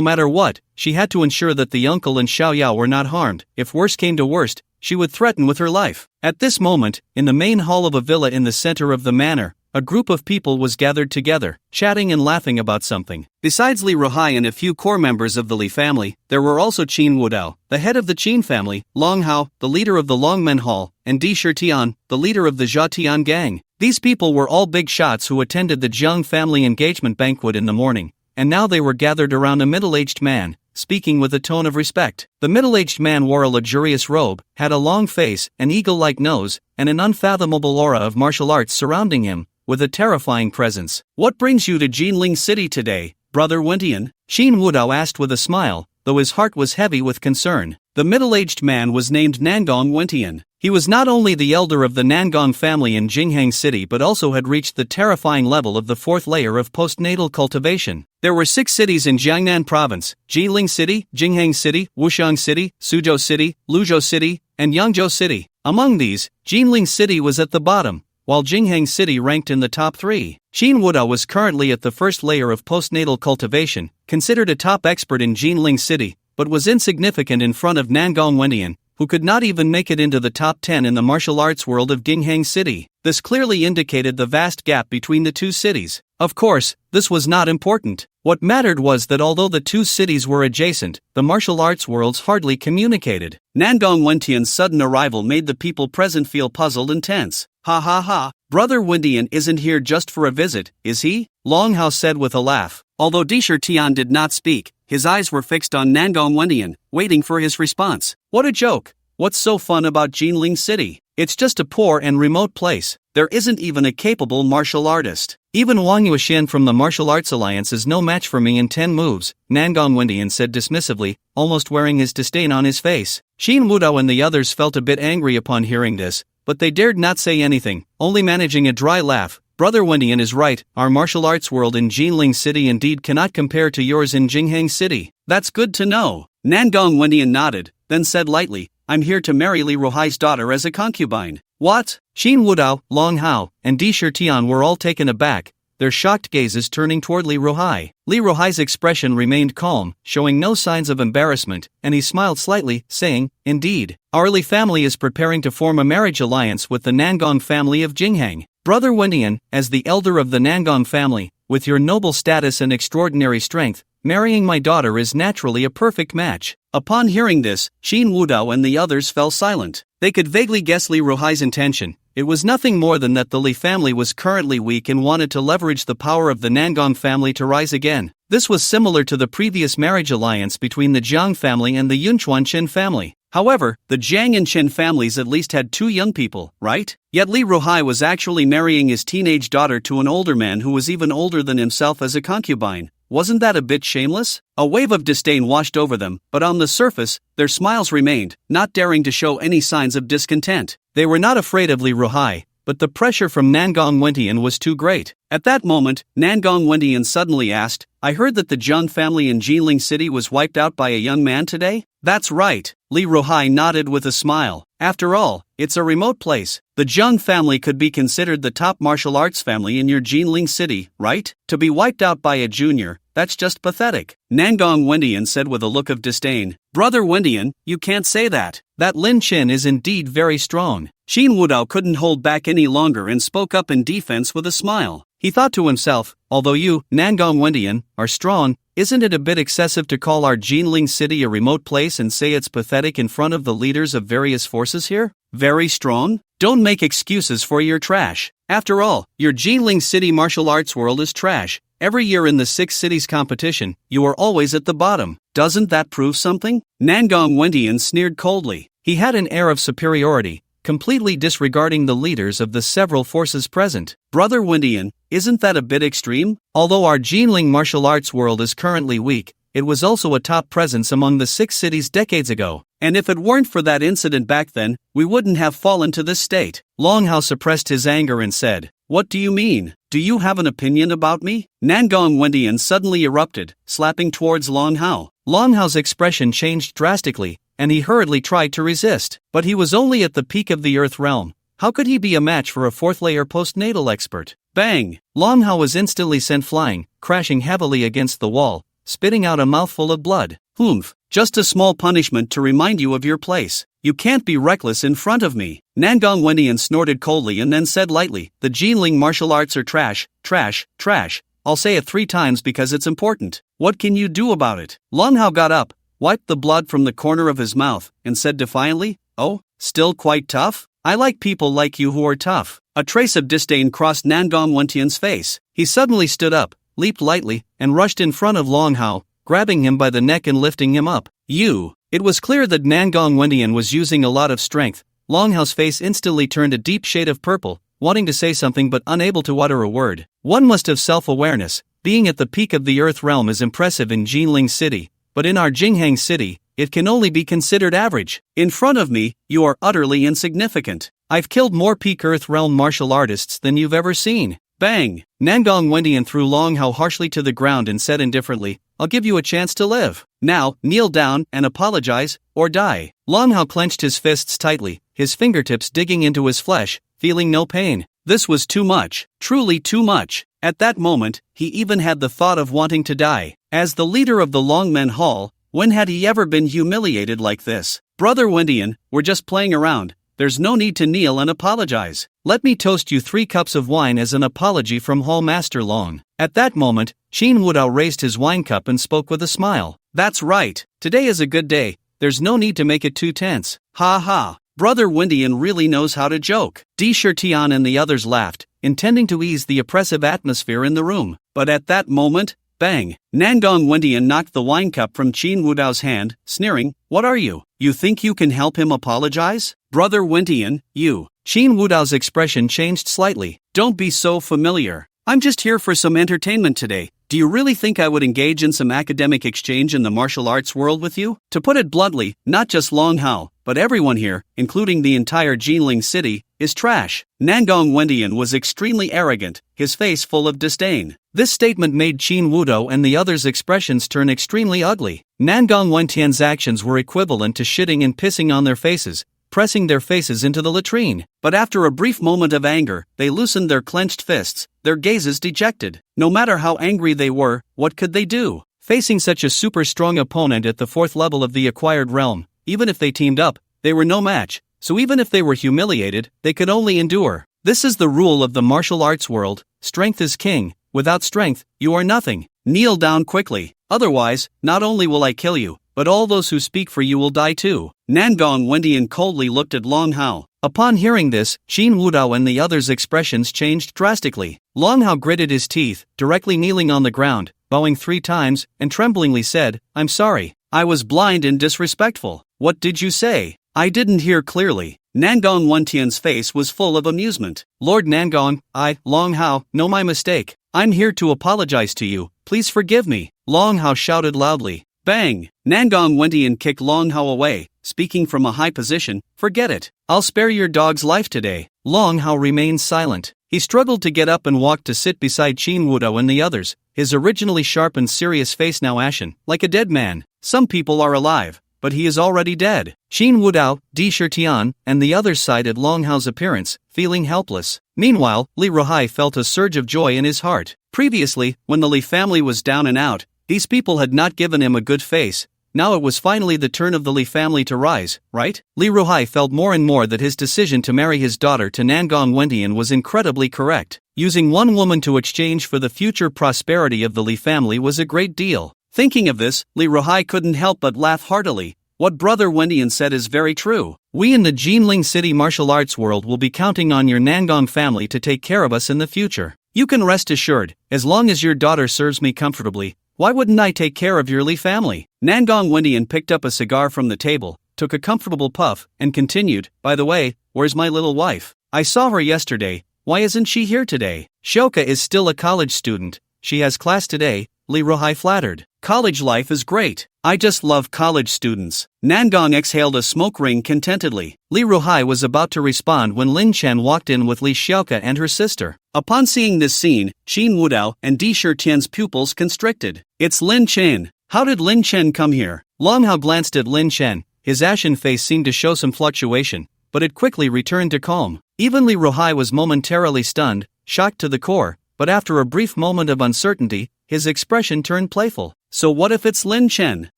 B: matter what, she had to ensure that the uncle and Xiao Yao were not harmed. If worse came to worst, she would threaten with her life. At this moment, in the main hall of a villa in the center of the manor, a group of people was gathered together, chatting and laughing about something. Besides Li Ruhai and a few core members of the Li family, there were also Qin Wudao, the head of the Qin family, Long Hao, the leader of the Longmen Hall, and Di Shitian, the leader of the Jia Tian gang. These people were all big shots who attended the Jiang family engagement banquet in the morning, and now they were gathered around a middle-aged man, speaking with a tone of respect. The middle-aged man wore a luxurious robe, had a long face, an eagle-like nose, and an unfathomable aura of martial arts surrounding him, with a terrifying presence. What brings you to Jinling City today, Brother Wentian? Qin Wudao asked with a smile, though his heart was heavy with concern. The middle-aged man was named Nangong Wentian. He was not only the elder of the Nangong family in Jinghang City but also had reached the terrifying level of the fourth layer of postnatal cultivation. There were 6 cities in Jiangnan Province: Jiling City, Jinghang City, Wuxiang City, Suzhou City, Luzhou City, and Yangzhou City. Among these, Jinling City was at the bottom, while Jinghang City ranked in the top 3. Qin Wudao was currently at the first layer of postnatal cultivation, considered a top expert in Jinling City, but was insignificant in front of Nangong Wentian, who could not even make it into the top 10 in the martial arts world of Jinghang City. This clearly indicated the vast gap between the two cities. Of course, this was not important. What mattered was that although the two cities were adjacent, the martial arts worlds hardly communicated. Nangong Wentian's sudden arrival made the people present feel puzzled and tense. Ha ha ha, Brother Wentian isn't here just for a visit, is he? Long Hao said with a laugh. Although Disher Tian did not speak, his eyes were fixed on Nangong Wentian, waiting for his response. What a joke! What's so fun about Jinling City? It's just a poor and remote place. There isn't even a capable martial artist. Even Wang Yuxian from the Martial Arts Alliance is no match for me in 10 moves, Nangong Wentian said dismissively, almost wearing his disdain on his face. Qin Wudao and the others felt a bit angry upon hearing this, but they dared not say anything, only managing a dry laugh. Brother Wentian is right, our martial arts world in Jinling City indeed cannot compare to yours in Jinghang City. That's good to know. Nangong Wentian nodded, then said lightly, I'm here to marry Li Ruhai's daughter as a concubine. What? Qin Wudao, Long Hao, and Di Shitian were all taken aback, their shocked gazes turning toward Li Ruhai. Li Ruhai's expression remained calm, showing no signs of embarrassment, and he smiled slightly, saying, Indeed, our Li family is preparing to form a marriage alliance with the Nangong family of Jinghang. Brother Wendian, as the elder of the Nangong family, with your noble status and extraordinary strength, marrying my daughter is naturally a perfect match.
A: Upon hearing this, Shin Wudao and the others fell silent. They could vaguely guess Li Ruhai's intention. It was nothing more than that the Li family was currently weak and wanted to leverage the power of the Nangong family to rise again. This was similar to the previous marriage alliance between the Jiang family and the Yunchuan Chen family. However, the Jiang and Chen families at least had 2 young people, right? Yet Li Ruhai was actually marrying his teenage daughter to an older man who was even older than himself as a concubine. Wasn't that a bit shameless? A wave of disdain washed over them, but on the surface, their smiles remained, not daring to show any signs of discontent. They were not afraid of Li Ruhai, but the pressure from Nangong Wendian was too great. At that moment, Nangong Wendian suddenly asked, I heard that the Zhang family in Jiling City was wiped out by a young man today? That's right, Li Ruhai nodded with a smile. After all, it's a remote place. The Zhang family could be considered the top martial arts family in your Jiling City, right? To be wiped out by a junior, that's just pathetic. Nangong Wendian said with a look of disdain. Brother Wendian, you can't say that.
B: That Lin Chin is indeed very strong.
A: Shin Wudao couldn't hold back any longer and spoke up in defense with a smile.
B: He thought to himself, although you, Nangong Wendian, are strong, isn't it a bit excessive to call our Jiling City a remote place and say it's pathetic in front of the leaders of various forces here?
A: Very strong? Don't make excuses for your trash. After all, your Jiling City martial arts world is trash. Every year in the 6 cities competition, you are always at the bottom. Doesn't that prove something? Nangong Wendian sneered coldly.
B: He had an air of superiority, completely disregarding the leaders of the several forces present.
A: Brother Wendian, isn't that a bit extreme?
B: Although our Jiling martial arts world is currently weak, it was also a top presence among the 6 cities decades ago.
A: And if it weren't for that incident back then, we wouldn't have fallen to this state.
B: Long Hao suppressed his anger and said,
A: What do you mean? Do you have an opinion about me? Nangong Wendian suddenly erupted, slapping towards Long Hao.
B: Long Hao's expression changed drastically, and he hurriedly tried to resist. But he was only at the peak of the Earth realm. How could he be a match for a 4th-layer postnatal expert?
A: Bang!
B: Long Hao was instantly sent flying, crashing heavily against the wall, spitting out a mouthful of blood.
A: Humph, just a small punishment to remind you of your place. You can't be reckless in front of me. Nangong Wendian snorted coldly and then said lightly, The Jiling martial arts are trash, trash, trash. I'll say it 3 times because it's important. What can you do about it? Long Hao got up, wiped the blood from the corner of his mouth, and said defiantly, Oh, still quite tough? I like people like you who are tough. A trace of disdain crossed Nangong Wendian's face. He suddenly stood up, leaped lightly, and rushed in front of Long Hao, grabbing him by the neck and lifting him up. You! It was clear that Nangong Wendian was using a lot of strength. Long Hao's face instantly turned a deep shade of purple, wanting to say something but unable to utter a word. One must have self-awareness. Being at the peak of the Earth realm is impressive in Jiling City, but in our Jinghang City, it can only be considered average. In front of me, you are utterly insignificant. I've killed more peak Earth realm martial artists than you've ever seen. Bang! Nangong Wendian threw Long Hao harshly to the ground and said indifferently, I'll give you a chance to live. Now, kneel down and apologize, or die. Long Hao clenched his fists tightly, his fingertips digging into his flesh, feeling no pain. This was too much, truly too much. At that moment, he even had the thought of wanting to die. As the leader of the Longmen Hall, when had he ever been humiliated like this? Brother Wendian, we're just playing around. There's no need to kneel and apologize. Let me toast you 3 cups of wine as an apology from Hall Master Long. At that moment, Shin Wudao raised his wine cup and spoke with a smile. That's right. Today is a good day. There's no need to make it too tense. Ha ha. Brother Wendian really knows how to joke. Di Shirtian and the others laughed, intending to ease the oppressive atmosphere in the room. But at that moment, bang! Nangong Wendian knocked the wine cup from Shin Wudao's hand, sneering, What are you? You think you can help him apologize? Brother Wendian, you. Shin Wudao's expression changed slightly. Don't be so familiar. I'm just here for some entertainment today. Do you really think I would engage in some academic exchange in the martial arts world with you? To put it bluntly, not just Long Hao, but everyone here, including the entire Jiling City, is trash. Nangong Wendian was extremely arrogant, his face full of disdain. This statement made Shin Wudao and the others' expressions turn extremely ugly. Nangong Wendian's actions were equivalent to shitting and pissing on their faces, pressing their faces into the latrine. But after a brief moment of anger, they loosened their clenched fists, their gazes dejected. No matter how angry they were, what could they do? Facing such a super strong opponent at the 4th level of the acquired realm, even if they teamed up, they were no match. So even if they were humiliated, they could only endure.
B: This is the rule of the martial arts world, strength is king, without strength, you are nothing. Kneel down quickly, otherwise, not only will I kill you, but all those who speak for you will die too. Nangong Wendian coldly looked at Long Hao. Upon hearing this, Qin Wudao and the others' expressions changed drastically. Long Hao gritted his teeth, directly kneeling on the ground, bowing 3 times, and tremblingly said, I'm sorry. I was blind and disrespectful. What did you say? I didn't hear clearly. Nangong Wentian's face was full of amusement. Lord Nangong, I, Long Hao, know my mistake. I'm here to apologize to you. Please forgive me. Long Hao shouted loudly. Bang! Nangong Wentian kicked Long Hao away, speaking from a high position. Forget it. I'll spare your dog's life today. Long Hao remained silent. He struggled to get up and walk to sit beside Qin Wudao and the others, his originally sharp and serious face now ashen, like a dead man. Some people are alive, but he is already dead. Qin Wudao, Di Shitian, and the others sighed at Long Hao's appearance, feeling helpless. Meanwhile, Li Ruhai felt a surge of joy in his heart. Previously, when the Li family was down and out, these people had not given him a good face. Now it was finally the turn of the Li family to rise, right? Li Ruhai felt more and more that his decision to marry his daughter to Nangong Wendian was incredibly correct. Using one woman to exchange for the future prosperity of the Li family was a great deal. Thinking of this, Li Ruhai couldn't help but laugh heartily. What Brother Wendian said is very true. We in the Jinling City martial arts world will be counting on your Nangong family to take care of us in the future. You can rest assured, as long as your daughter serves me comfortably, why wouldn't I take care of your Li family? Nangong Wendian picked up a cigar from the table, took a comfortable puff, and continued, by the way, where's my little wife? I saw her yesterday, why isn't she here today? Shoka is still a college student, she has class today, Li Ruhai flattered. College life is great. I just love college students. Nangong exhaled a smoke ring contentedly. Li Ruhai was about to respond when Lin Chen walked in with Li Xiaoka and her sister. Upon seeing this scene, Qin Wudao and Di Shitian's pupils constricted. It's Lin Chen. How did Lin Chen come here? Long Hao glanced at Lin Chen. His ashen face seemed to show some fluctuation, but it quickly returned to calm. Even Li Ruhai was momentarily stunned, shocked to the core, but after a brief moment of uncertainty, his expression turned playful. So what if it's Lin Chen?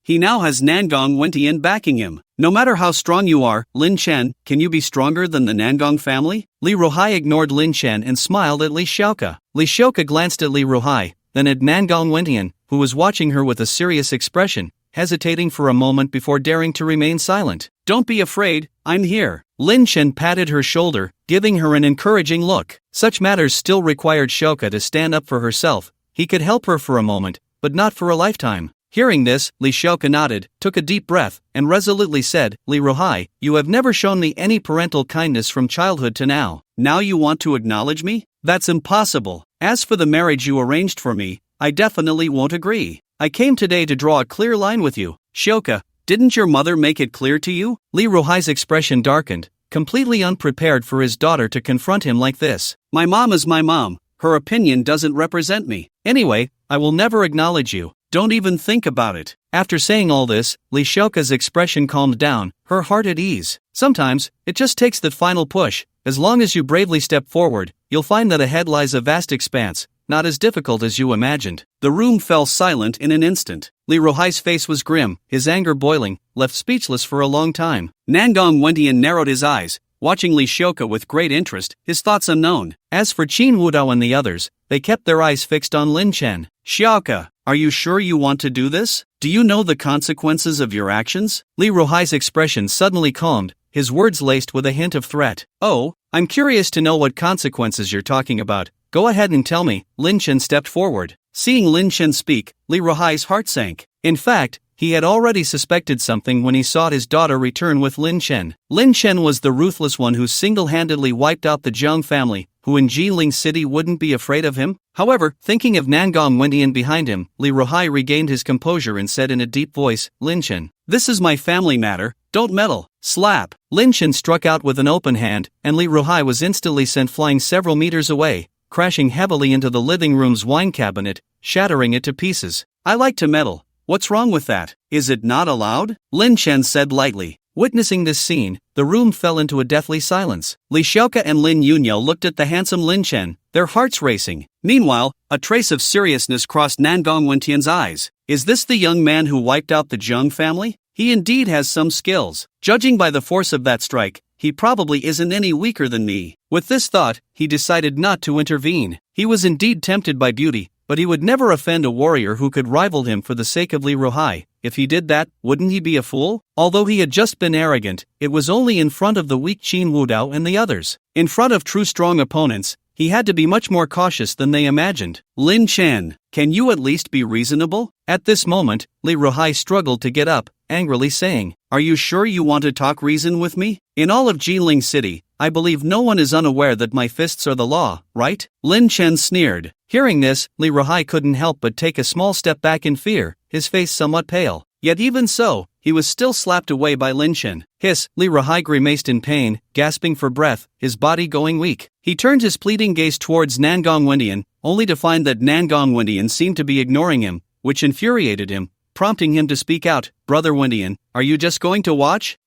B: He now has Nangong Wentian backing him. No matter how strong you are, Lin Chen, can you be stronger than the Nangong family? Li Ruhai ignored Lin Chen and smiled at Li Xiaoka. Li Xiaoka glanced at Li Ruhai, then at Nangong Wentian, who was watching her with a serious expression, hesitating for a moment before daring to remain silent. Don't be afraid, I'm here. Lin Chen patted her shoulder, giving her an encouraging look. Such matters still required Xiaoka to stand up for herself. He could help her for a moment, but not for a lifetime. Hearing this, Li Xiaoka nodded, took a deep breath, and resolutely said, Li Ruhai, you have never shown me any parental kindness from childhood to now. Now you want to acknowledge me? That's impossible. As for the marriage you arranged for me, I definitely won't agree. I came today to draw a clear line with you. Xiaoka, didn't your mother make it clear to you? Li Ruhai's expression darkened, completely unprepared for his daughter to confront him like this. My mom is my mom. Her opinion doesn't represent me. Anyway, I will never acknowledge you. Don't even think about it. After saying all this, Li Xiaoka's expression calmed down, her heart at ease. Sometimes, it just takes that final push. As long as you bravely step forward, you'll find that ahead lies a vast expanse, not as difficult as you imagined. The room fell silent in an instant. Li Ruhai's face was grim, his anger boiling, left speechless for a long time. Nangong Wendian narrowed his eyes, watching Li Xiaoka with great interest, his thoughts unknown. As for Qin Wudao and the others, they kept their eyes fixed on Lin Chen. Xiaoka, are you sure you want to do this? Do you know the consequences of your actions? Li Ruhai's expression suddenly calmed, his words laced with a hint of threat. Oh, I'm curious to know what consequences you're talking about. Go ahead and tell me. Lin Chen stepped forward. Seeing Lin Chen speak, Li Ruhai's heart sank. In fact, he had already suspected something when he saw his daughter return with Lin Chen. Lin Chen was the ruthless one who single-handedly wiped out the Zhang family, who in Jiling City wouldn't be afraid of him. However, thinking of Nangong Wendian behind him, Li Ruhai regained his composure and said in a deep voice, Lin Chen, this is my family matter, don't meddle. Slap. Lin Chen struck out with an open hand, and Li Ruhai was instantly sent flying several meters away, crashing heavily into the living room's wine cabinet, shattering it to pieces. I like to meddle. What's wrong with that? Is it not allowed? Lin Chen said lightly. Witnessing this scene, the room fell into a deathly silence. Li Xiaoka and Lin Yunyo looked at the handsome Lin Chen, their hearts racing. Meanwhile, a trace of seriousness crossed Nangong Wentian's eyes. Is this the young man who wiped out the Zhang family? He indeed has some skills. Judging by the force of that strike, he probably isn't any weaker than me. With this thought, he decided not to intervene. He was indeed tempted by beauty, but he would never offend a warrior who could rival him for the sake of Li Ruhai. If he did that, wouldn't he be a fool? Although he had just been arrogant, it was only in front of the weak Qin Wudao and the others. In front of true strong opponents, he had to be much more cautious than they imagined. Lin Chen, can you at least be reasonable? At this moment, Li Ruhai struggled to get up, angrily saying, "Are you sure you want to talk reason with me? In all of Jinling City, I believe no one is unaware that my fists are the law, right?" Lin Chen sneered. Hearing this, Li Ruhai couldn't help but take a small step back in fear, his face somewhat pale. Yet even so, he was still slapped away by Lin Chen. Hiss, Li Ruhai grimaced in pain, gasping for breath, his body going weak. He turned his pleading gaze towards Nangong Wendian, only to find that Nangong Wendian seemed to be ignoring him, which infuriated him, prompting him to speak out. "Brother Wendian, are you just going to watch?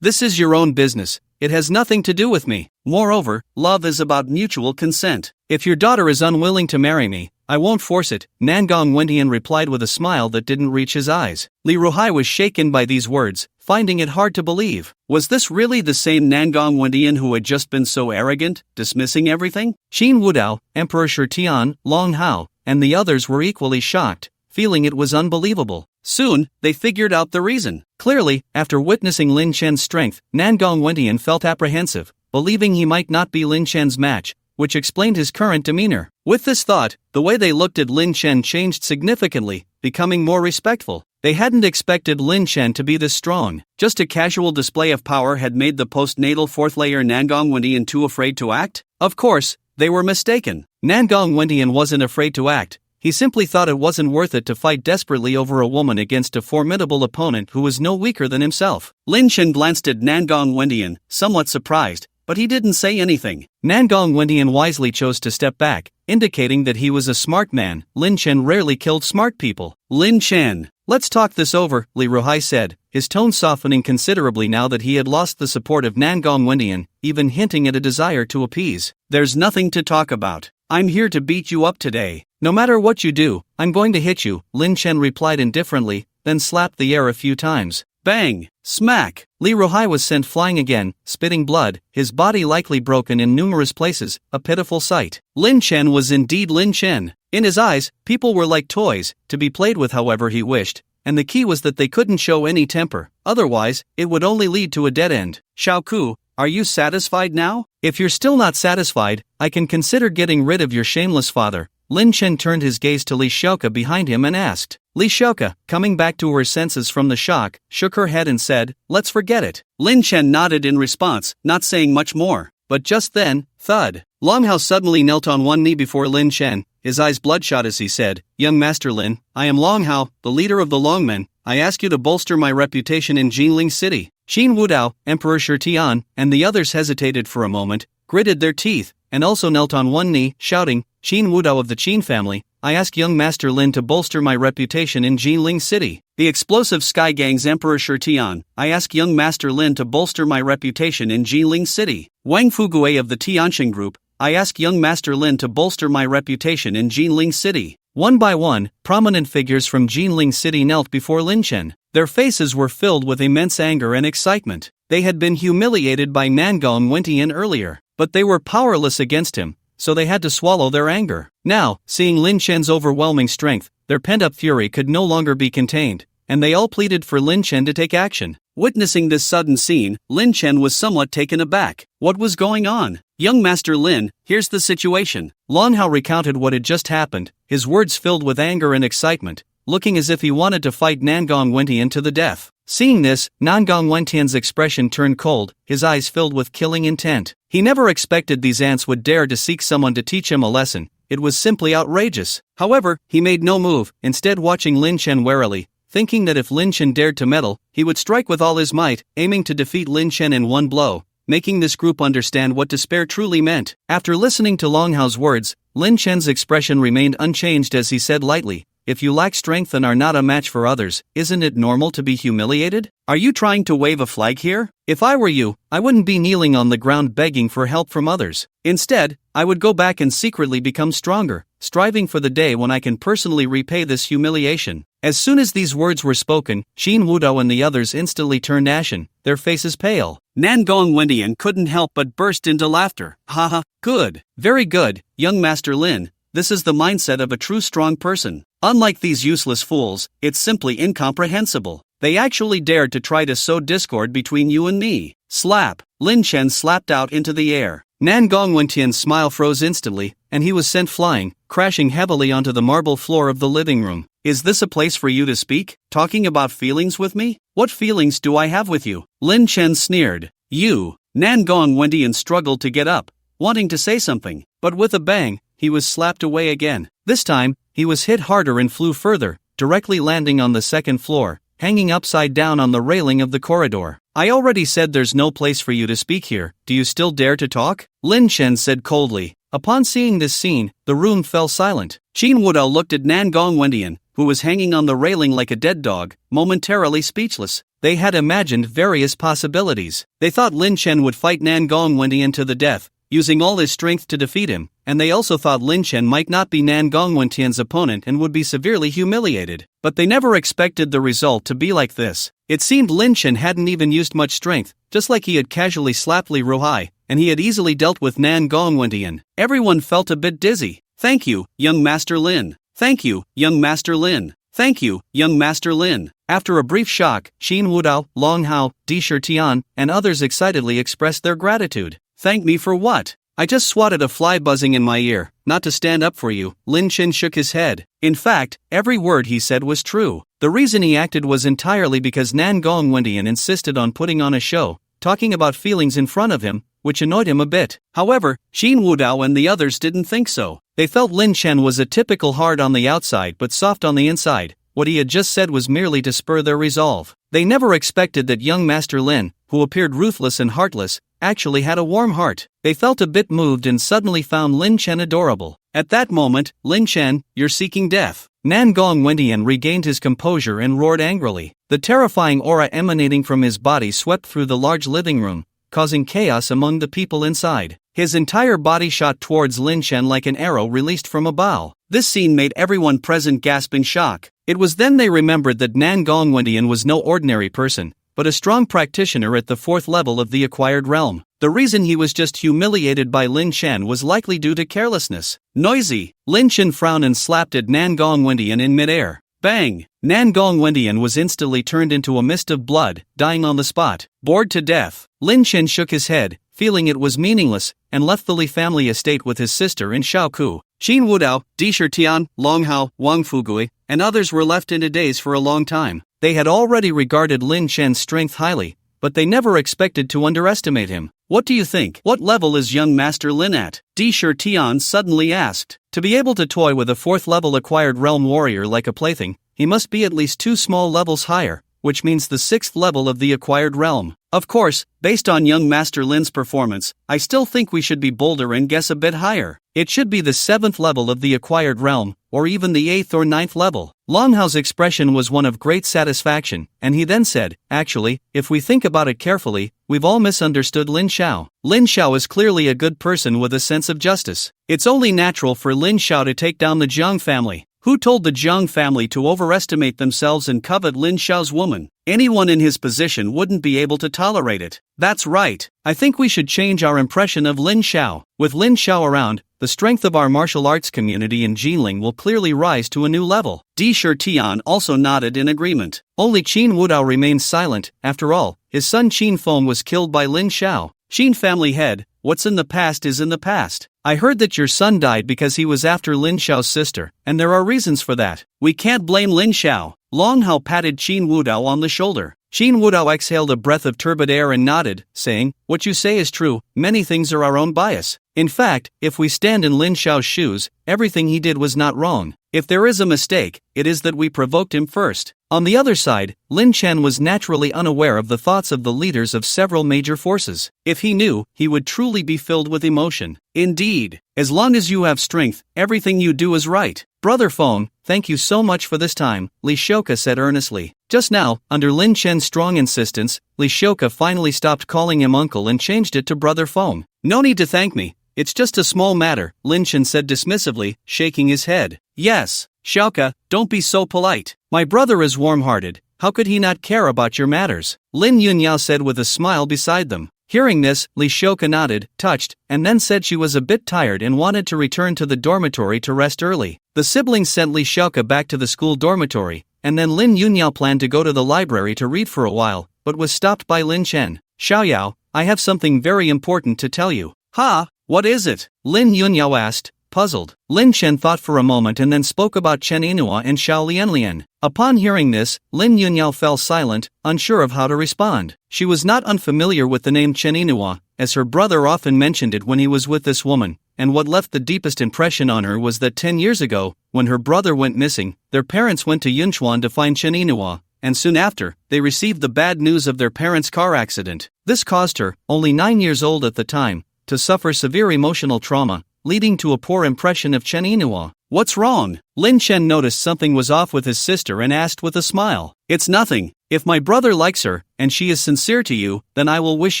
B: This is your own business. It has nothing to do with me. Moreover, love is about mutual consent. If your daughter is unwilling to marry me, I won't force it," Nangong Wendian replied with a smile that didn't reach his eyes. Li Ruhai was shaken by these words, finding it hard to believe. Was this really the same Nangong Wendian who had just been so arrogant, dismissing everything? Qin Wudao, Emperor Shitian, Long Hao, and the others were equally shocked, feeling it was unbelievable. Soon, they figured out the reason. Clearly, after witnessing Lin Chen's strength, Nangong Wendian felt apprehensive, believing he might not be Lin Chen's match, which explained his current demeanor. With this thought, the way they looked at Lin Chen changed significantly, becoming more respectful. They hadn't expected Lin Chen to be this strong. Just a casual display of power had made the postnatal fourth layer Nangong Wendian too afraid to act? Of course, they were mistaken. Nangong Wendian wasn't afraid to act. He simply thought it wasn't worth it to fight desperately over a woman against a formidable opponent who was no weaker than himself. Lin Chen glanced at Nangong Wendian, somewhat surprised, but he didn't say anything. Nangong Wendian wisely chose to step back, indicating that he was a smart man. Lin Chen rarely killed smart people. "Lin Chen, let's talk this over," Li Ruhai said, his tone softening considerably now that he had lost the support of Nangong Wendian, even hinting at a desire to appease. "There's nothing to talk about. I'm here to beat you up today. No matter what you do, I'm going to hit you," Lin Chen replied indifferently, then slapped the air a few times. Bang! Smack! Li Ruhai was sent flying again, spitting blood, his body likely broken in numerous places, a pitiful sight. Lin Chen was indeed Lin Chen. In his eyes, people were like toys, to be played with however he wished, and the key was that they couldn't show any temper, otherwise, it would only lead to a dead end. "Xiaoku, are you satisfied now? If you're still not satisfied, I can consider getting rid of your shameless father." Lin Chen turned his gaze to Li Xiaoka behind him and asked. Li Xiaoka, coming back to her senses from the shock, shook her head and said, "Let's forget it." Lin Chen nodded in response, not saying much more. But just then, thud. Long Hao suddenly knelt on one knee before Lin Chen, his eyes bloodshot as he said, "Young Master Lin, I am Long Hao, the leader of the Longmen. I ask you to bolster my reputation in Jinling City." Qin Wudao, Emperor Shitian, and the others hesitated for a moment, gritted their teeth, and also knelt on one knee, shouting, "Qin Wudao of the Qin family, I ask young Master Lin to bolster my reputation in Jinling City." The explosive Sky Gang's Emperor Shitian, I ask young Master Lin to bolster my reputation in Jinling City. Wang Fugue of the Tianxing Group, I ask young Master Lin to bolster my reputation in Jinling City. One by one, prominent figures from Jinling City knelt before Lin Chen. Their faces were filled with immense anger and excitement. They had been humiliated by Nangong Wendian earlier, but they were powerless against him, so they had to swallow their anger. Now, seeing Lin Chen's overwhelming strength, their pent-up fury could no longer be contained, and they all pleaded for Lin Chen to take action. Witnessing this sudden scene, Lin Chen was somewhat taken aback. What was going on? "Young Master Lin, here's the situation." Long Hao recounted what had just happened, his words filled with anger and excitement, looking as if he wanted to fight Nangong Wendian to the death. Seeing this, Nangong Wendian's expression turned cold, his eyes filled with killing intent. He never expected these ants would dare to seek someone to teach him a lesson. It was simply outrageous. However, he made no move, instead watching Lin Chen warily, thinking that if Lin Chen dared to meddle, he would strike with all his might, aiming to defeat Lin Chen in one blow, making this group understand what despair truly meant. After listening to Long Hao's words, Lin Chen's expression remained unchanged as he said lightly, "If you lack strength and are not a match for others, isn't it normal to be humiliated? Are you trying to wave a flag here? If I were you, I wouldn't be kneeling on the ground begging for help from others. Instead, I would go back and secretly become stronger, striving for the day when I can personally repay this humiliation." As soon as these words were spoken, Shin Wudao and the others instantly turned ashen, their faces pale. Nangong Wendian couldn't help but burst into laughter. Haha, good. Very good, young Master Lin. This is the mindset of a true strong person. Unlike these useless fools, it's simply incomprehensible. They actually dared to try to sow discord between you and me. Slap. Lin Chen slapped out into the air. Nangong Wentian's smile froze instantly, and he was sent flying, crashing heavily onto the marble floor of the living room. Is this a place for you to speak, talking about feelings with me? What feelings do I have with you? Lin Chen sneered. You. Nangong Wentian struggled to get up, wanting to say something, but with a bang, he was slapped away again. This time, he was hit harder and flew further, directly landing on the second floor, hanging upside down on the railing of the corridor. I already said there's no place for you to speak here, do you still dare to talk? Lin Chen said coldly. Upon seeing this scene, the room fell silent. Qin Wudao looked at Nangong Wendian, who was hanging on the railing like a dead dog, momentarily speechless. They had imagined various possibilities. They thought Lin Chen would fight Nangong Wendian to the death, using all his strength to defeat him, and they also thought Lin Chen might not be Nangong Wentian's opponent and would be severely humiliated. But they never expected the result to be like this. It seemed Lin Chen hadn't even used much strength, just like he had casually slapped Li Ruhai, and he had easily dealt with Nangong Wentian. Everyone felt a bit dizzy. Thank you, young Master Lin. Thank you, young Master Lin. Thank you, young Master Lin. After a brief shock, Qin Wudao, Long Hao, Di Shitian, and others excitedly expressed their gratitude. Thank me for what? I just swatted a fly buzzing in my ear, not to stand up for you. Lin Chen shook his head. In fact, every word he said was true. The reason he acted was entirely because Nangong Wendian insisted on putting on a show, talking about feelings in front of him, which annoyed him a bit. However, Qin Wudao and the others didn't think so. They felt Lin Chen was a typical hard on the outside but soft on the inside. What he had just said was merely to spur their resolve. They never expected that young Master Lin, who appeared ruthless and heartless, actually had a warm heart. They felt a bit moved and suddenly found Lin Chen adorable. At that moment, Lin Chen, you're seeking death. Nangong Wendian regained his composure and roared angrily. The terrifying aura emanating from his body swept through the large living room, causing chaos among the people inside. His entire body shot towards Lin Chen like an arrow released from a bow. This scene made everyone present gasp in shock. It was then they remembered that Nangong Wendian was no ordinary person, but a strong practitioner at the 4th level of the acquired realm. The reason he was just humiliated by Lin Chen was likely due to carelessness. Noisy! Lin Chen frowned and slapped at Nangong Wendian in midair. Bang! Nangong Wendian was instantly turned into a mist of blood, dying on the spot. Bored to death, Lin Chen shook his head, feeling it was meaningless, and left the Li family estate with his sister in Shaoku. Qin Wudao, Di Shitian, Long Hao, Wang Fugui, and others were left in a daze for a long time. They had already regarded Lin Chen's strength highly, but they never expected to underestimate him. What do you think? What level is young Master Lin at? Di Shitian suddenly asked. To be able to toy with a 4th level acquired realm warrior like a plaything, he must be at least 2 small levels higher, which means the 6th level of the acquired realm. Of course, based on young Master Lin's performance, I still think we should be bolder and guess a bit higher. It should be the 7th level of the acquired realm, or even the 8th or 9th level. Long Hao's expression was one of great satisfaction, and he then said, actually, if we think about it carefully, we've all misunderstood Lin Xiao. Lin Xiao is clearly a good person with a sense of justice. It's only natural for Lin Xiao to take down the Jiang family. Who told the Jiang family to overestimate themselves and covet Lin Xiao's woman? Anyone in his position wouldn't be able to tolerate it. That's right. I think we should change our impression of Lin Xiao. With Lin Xiao around, the strength of our martial arts community in Jinling will clearly rise to a new level. Di Shitian also nodded in agreement. Only Qin Wudao remained silent. After all, his son Qin Feng was killed by Lin Xiao. Qin family head, what's in the past is in the past. I heard that your son died because he was after Lin Xiao's sister, and there are reasons for that. We can't blame Lin Xiao. Long Hao patted Qin Wudao on the shoulder. Qin Wudao exhaled a breath of turbid air and nodded, saying, what you say is true, many things are our own bias. In fact, if we stand in Lin Xiao's shoes, everything he did was not wrong. If there is a mistake, it is that we provoked him first. On the other side, Lin Chen was naturally unaware of the thoughts of the leaders of several major forces. If he knew, he would truly be filled with emotion. Indeed, as long as you have strength, everything you do is right. Brother Feng, thank you so much for this time, Li Shouka said earnestly. Just now, under Lin Chen's strong insistence, Li Shouka finally stopped calling him uncle and changed it to Brother Feng. No need to thank me. It's just a small matter, Lin Chen said dismissively, shaking his head. Yes, Xiaoka, don't be so polite. My brother is warm-hearted, how could he not care about your matters? Lin Yunyao said with a smile beside them. Hearing this, Li Xiaoka nodded, touched, and then said she was a bit tired and wanted to return to the dormitory to rest early. The siblings sent Li Xiaoka back to the school dormitory, and then Lin Yunyao planned to go to the library to read for a while, but was stopped by Lin Chen. Xiaoyao, I have something very important to tell you. Ha, what is it? Lin Yunyao asked, puzzled. Lin Chen thought for a moment and then spoke about Chen Yinhua and Xiao Lianlian. Upon hearing this, Lin Yunyao fell silent, unsure of how to respond. She was not unfamiliar with the name Chen Yinhua, as her brother often mentioned it when he was with this woman, and what left the deepest impression on her was that 10 years ago, when her brother went missing, their parents went to Yunchuan to find Chen Yinhua, and soon after, they received the bad news of their parents' car accident. This caused her, only 9 years old at the time, to suffer severe emotional trauma, leading to a poor impression of Chen Yinhua. What's wrong? Lin Chen noticed something was off with his sister and asked with a smile. It's nothing. If my brother likes her, and she is sincere to you, then I will wish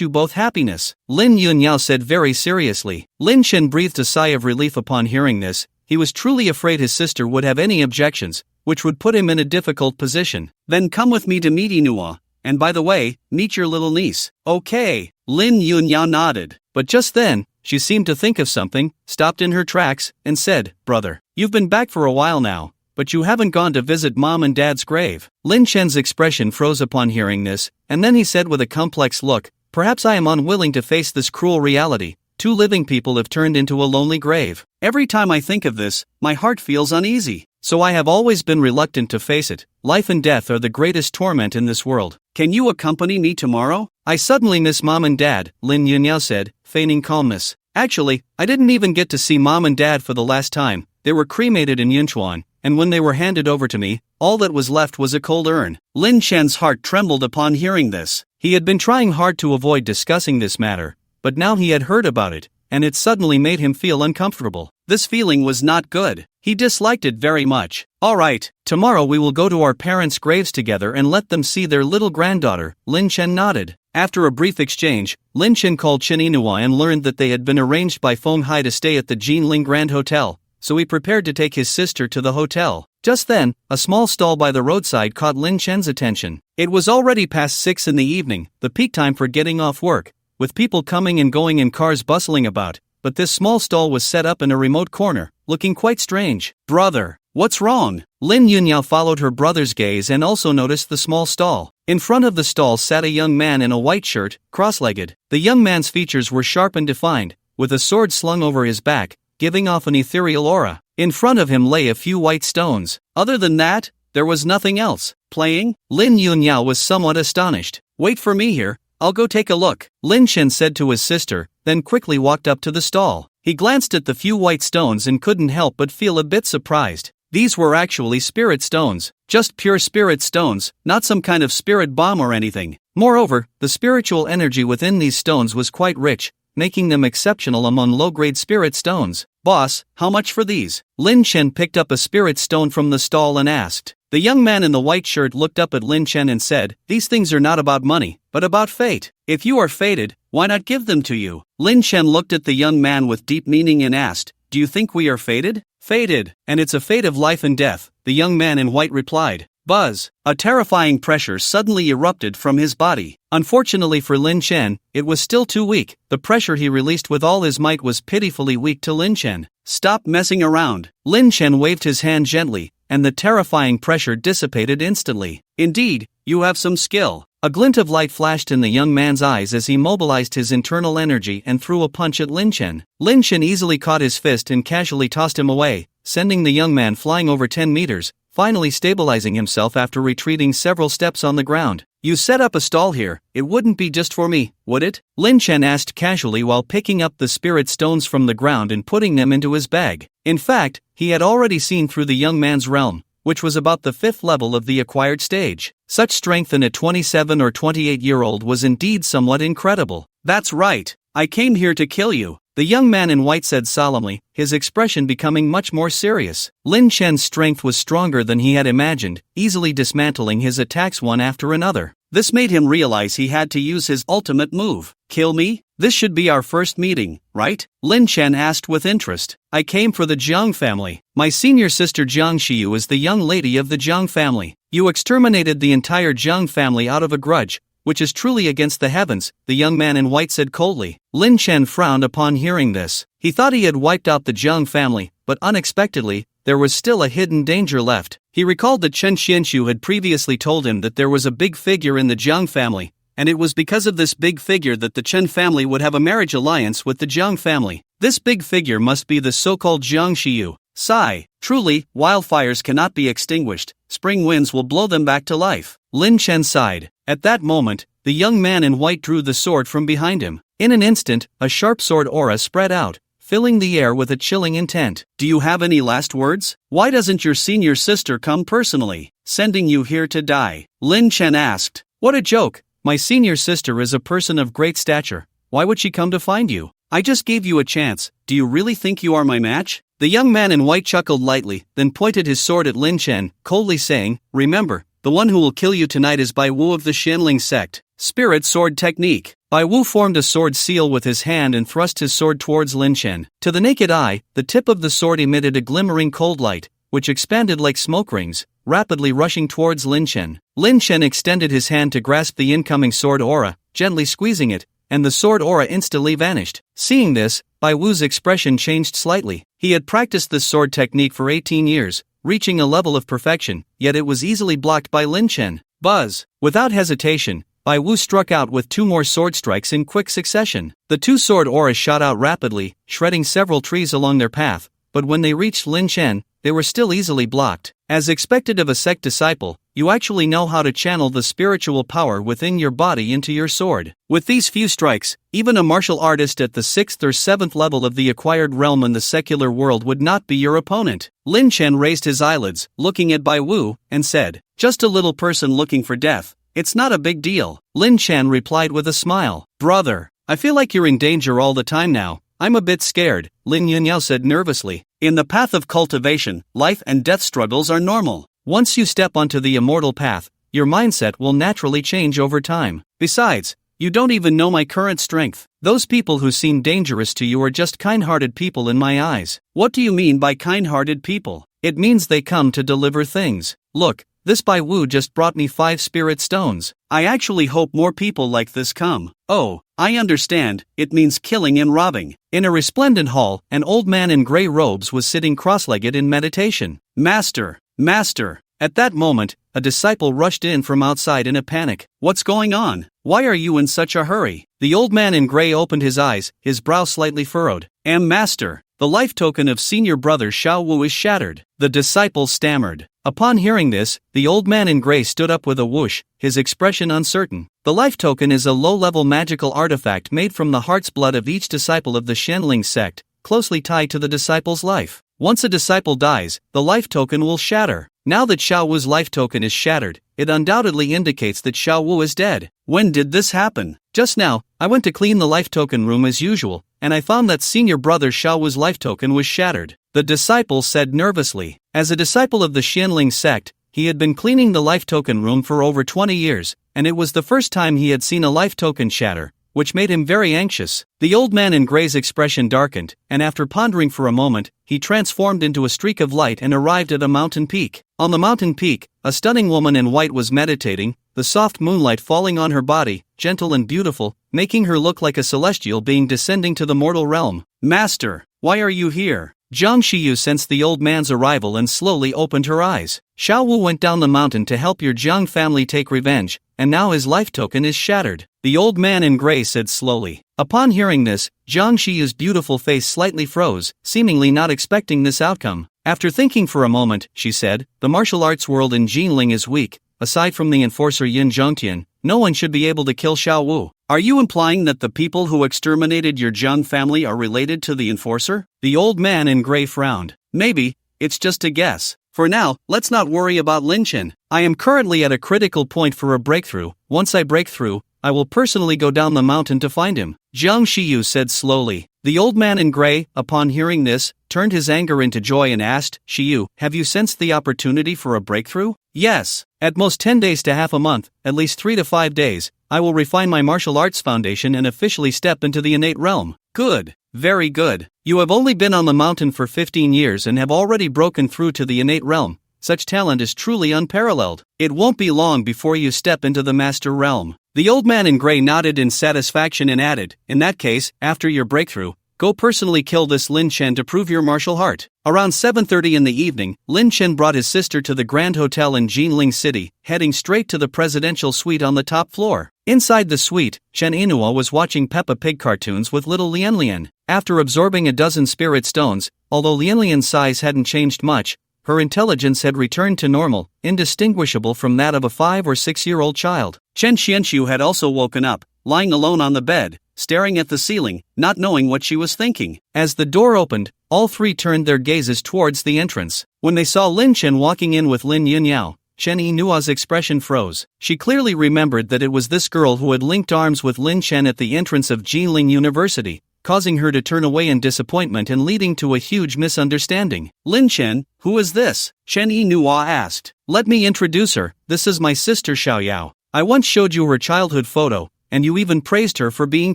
B: you both happiness. Lin Yunyao said very seriously. Lin Chen breathed a sigh of relief upon hearing this. He was truly afraid his sister would have any objections, which would put him in a difficult position. Then come with me to meet Yinhua, and by the way, meet your little niece. Okay. Lin Yunyao nodded. But just then, she seemed to think of something, stopped in her tracks, and said, Brother, you've been back for a while now, but you haven't gone to visit Mom and Dad's grave. Lin Chen's expression froze upon hearing this, and then he said with a complex look, Perhaps I am unwilling to face this cruel reality. 2 living people have turned into a lonely grave. Every time I think of this, my heart feels uneasy. So I have always been reluctant to face it. Life and death are the greatest torment in this world. Can you accompany me tomorrow? I suddenly miss Mom and Dad, Lin Yunyao said, feigning calmness. Actually, I didn't even get to see Mom and Dad for the last time. They were cremated in Yunchuan, and when they were handed over to me, all that was left was a cold urn. Lin Chen's heart trembled upon hearing this. He had been trying hard to avoid discussing this matter, but now he had heard about it, and it suddenly made him feel uncomfortable. This feeling was not good. He disliked it very much. Alright, tomorrow we will go to our parents' graves together and let them see their little granddaughter. Lin Chen nodded. After a brief exchange, Lin Chen called Chen Yinhua and learned that they had been arranged by Feng Hai to stay at the Jinling Grand Hotel, so he prepared to take his sister to the hotel. Just then, a small stall by the roadside caught Lin Chen's attention. It was already past 6 in the evening, the peak time for getting off work, with people coming and going and cars bustling about, but this small stall was set up in a remote corner, looking quite strange. Brother, what's wrong? Lin Yunyao followed her brother's gaze and also noticed the small stall. In front of the stall sat a young man in a white shirt, cross-legged. The young man's features were sharp and defined, with a sword slung over his back, giving off an ethereal aura. In front of him lay a few white stones. Other than that, there was nothing else. Playing? Lin Yunyao was somewhat astonished. Wait for me here, I'll go take a look, Lin Chen said to his sister, then quickly walked up to the stall. He glanced at the few white stones and couldn't help but feel a bit surprised. These were actually spirit stones, just pure spirit stones, not some kind of spirit bomb or anything. Moreover, the spiritual energy within these stones was quite rich, making them exceptional among low-grade spirit stones. Boss, how much for these? Lin Chen picked up a spirit stone from the stall and asked. The young man in the white shirt looked up at Lin Chen and said, These things are not about money, but about fate. If you are fated, why not give them to you? Lin Chen looked at the young man with deep meaning and asked, Do you think we are fated? Fated, and it's a fate of life and death, the young man in white replied. Buzz! A terrifying pressure suddenly erupted from his body. Unfortunately for Lin Chen, it was still too weak. The pressure he released with all his might was pitifully weak to Lin Chen. Stop messing around. Lin Chen waved his hand gently, and the terrifying pressure dissipated instantly. Indeed, you have some skill. A glint of light flashed in the young man's eyes as he mobilized his internal energy and threw a punch at Lin Chen. Lin Chen easily caught his fist and casually tossed him away, sending the young man flying over 10 meters, finally stabilizing himself after retreating several steps on the ground. You set up a stall here, it wouldn't be just for me, would it? Lin Chen asked casually while picking up the spirit stones from the ground and putting them into his bag. In fact, he had already seen through the young man's realm, which was about the 5th level of the acquired stage. Such strength in a 27 or 28-year-old was indeed somewhat incredible. That's right, I came here to kill you. the young man in white said solemnly, his expression becoming much more serious. Lin Chen's strength was stronger than he had imagined, easily dismantling his attacks one after another. This made him realize he had to use his ultimate move. Kill me? This should be our first meeting, right? Lin Chen asked with interest. I came for the Jiang family. My senior sister Jiang Xiu is the young lady of the Jiang family. You exterminated the entire Jiang family out of a grudge, which is truly against the heavens, the young man in white said coldly. Lin Chen frowned upon hearing this. He thought he had wiped out the Jiang family, but unexpectedly, there was still a hidden danger left. He recalled that Chen Xianxu had previously told him that there was a big figure in the Jiang family, and it was because of this big figure that the Chen family would have a marriage alliance with the Jiang family. This big figure must be the so-called Jiang Xiu. Sigh. Truly, wildfires cannot be extinguished, spring winds will blow them back to life. Lin Chen sighed. At that moment, the young man in white drew the sword from behind him. In an instant, a sharp sword aura spread out, filling the air with a chilling intent. Do you have any last words? Why doesn't your senior sister come personally, sending you here to die? Lin Chen asked. What a joke. My senior sister is a person of great stature. Why would she come to find you? I just gave you a chance. Do you really think you are my match? The young man in white chuckled lightly, then pointed his sword at Lin Chen, coldly saying, remember, the one who will kill you tonight is Bai Wu of the Xianling sect. Spirit Sword Technique. Bai Wu formed a sword seal with his hand and thrust his sword towards Lin Chen. To the naked eye, the tip of the sword emitted a glimmering cold light, which expanded like smoke rings, rapidly rushing towards Lin Chen. Lin Chen extended his hand to grasp the incoming sword aura, gently squeezing it, and the sword aura instantly vanished. Seeing this, Bai Wu's expression changed slightly. He had practiced this sword technique for 18 years, reaching a level of perfection, yet it was easily blocked by Lin Chen. Buzz! Without hesitation, Bai Wu struck out with two more sword strikes in quick succession. The two sword auras shot out rapidly, shredding several trees along their path, but when they reached Lin Chen, they were still easily blocked. As expected of a sect disciple, you actually know how to channel the spiritual power within your body into your sword. With these few strikes, even a martial artist at the 6th or 7th level of the acquired realm in the secular world would not be your opponent. Lin Chen raised his eyelids, looking at Bai Wu, and said, just a little person looking for death. It's not a big deal. Lin Chen replied with a smile. Brother, I feel like you're in danger all the time now. I'm a bit scared, Lin Yunyao said nervously. In the path of cultivation, life and death struggles are normal. Once you step onto the immortal path, your mindset will naturally change over time. Besides, you don't even know my current strength. Those people who seem dangerous to you are just kind-hearted people in my eyes. What do you mean by kind-hearted people? It means they come to deliver things. Look, this Bai Wu just brought me 5 spirit stones. I actually hope more people like this come. Oh, I understand, it means killing and robbing. In a resplendent hall, an old man in grey robes was sitting cross-legged in meditation. Master! Master! At that moment, a disciple rushed in from outside in a panic. What's going on? Why are you in such a hurry? The old man in grey opened his eyes, his brow slightly furrowed. Master, the life token of senior brother Xiao Wu is shattered. The disciple stammered. Upon hearing this, the old man in grey stood up with a whoosh, his expression uncertain. The life token is a low-level magical artifact made from the heart's blood of each disciple of the Xianling sect, closely tied to the disciple's life. Once a disciple dies, the life token will shatter. Now that Xiao Wu's life token is shattered, it undoubtedly indicates that Xiao Wu is dead. When did this happen? Just now, I went to clean the life token room as usual, and I found that senior brother Xiao Wu's life token was shattered. The disciple said nervously. As a disciple of the Xianling sect, he had been cleaning the life token room for over 20 years, and it was the first time he had seen a life token shatter, which made him very anxious. The old man in grey's expression darkened, and after pondering for a moment, he transformed into a streak of light and arrived at a mountain peak. On the mountain peak, a stunning woman in white was meditating, the soft moonlight falling on her body, gentle and beautiful, making her look like a celestial being descending to the mortal realm. Master, why are you here? Jiang Xiyu sensed the old man's arrival and slowly opened her eyes. Xiao Wu went down the mountain to help your Jiang family take revenge, and now his life token is shattered. The old man in grey said slowly. Upon hearing this, Jiang Xiyu's beautiful face slightly froze, seemingly not expecting this outcome. After thinking for a moment, she said, the martial arts world in Jinling is weak. Aside from the enforcer Yin Zhongtian, no one should be able to kill Xiao Wu. Are you implying that the people who exterminated your Jiang family are related to the enforcer? The old man in grey frowned. Maybe, it's just a guess. For now, let's not worry about Lin Chen. I am currently at a critical point for a breakthrough. Once I break through, I will personally go down the mountain to find him. Jiang Xiyu said slowly. The old man in gray, upon hearing this, turned his anger into joy and asked, Shiyu, have you sensed the opportunity for a breakthrough? Yes. At most 10 days to half a month, at least 3 to 5 days, I will refine my martial arts foundation and officially step into the innate realm. Good. Very good. You have only been on the mountain for 15 years and have already broken through to the innate realm. Such talent is truly unparalleled. It won't be long before you step into the master realm. The old man in gray nodded in satisfaction and added, in that case, after your breakthrough, go personally kill this Lin Chen to prove your martial art. Around 7:30 in the evening, Lin Chen brought his sister to the Grand Hotel in Jinling City, heading straight to the presidential suite on the top floor. Inside the suite, Chen Inua was watching Peppa Pig cartoons with little Lian Lian. After absorbing a dozen spirit stones, although Lian Lian's size hadn't changed much, her intelligence had returned to normal, indistinguishable from that of a 5 or 6-year-old child. Chen Xianxiu had also woken up, lying alone on the bed, staring at the ceiling, not knowing what she was thinking. As the door opened, all three turned their gazes towards the entrance. When they saw Lin Chen walking in with Lin Yunyao, Chen Yinua's expression froze. She clearly remembered that it was this girl who had linked arms with Lin Chen at the entrance of Jinling University, causing her to turn away in disappointment and leading to a huge misunderstanding. Lin Chen, who is this? Chen Yinua asked. Let me introduce her, this is my sister Xiaoyao. I once showed you her childhood photo, and you even praised her for being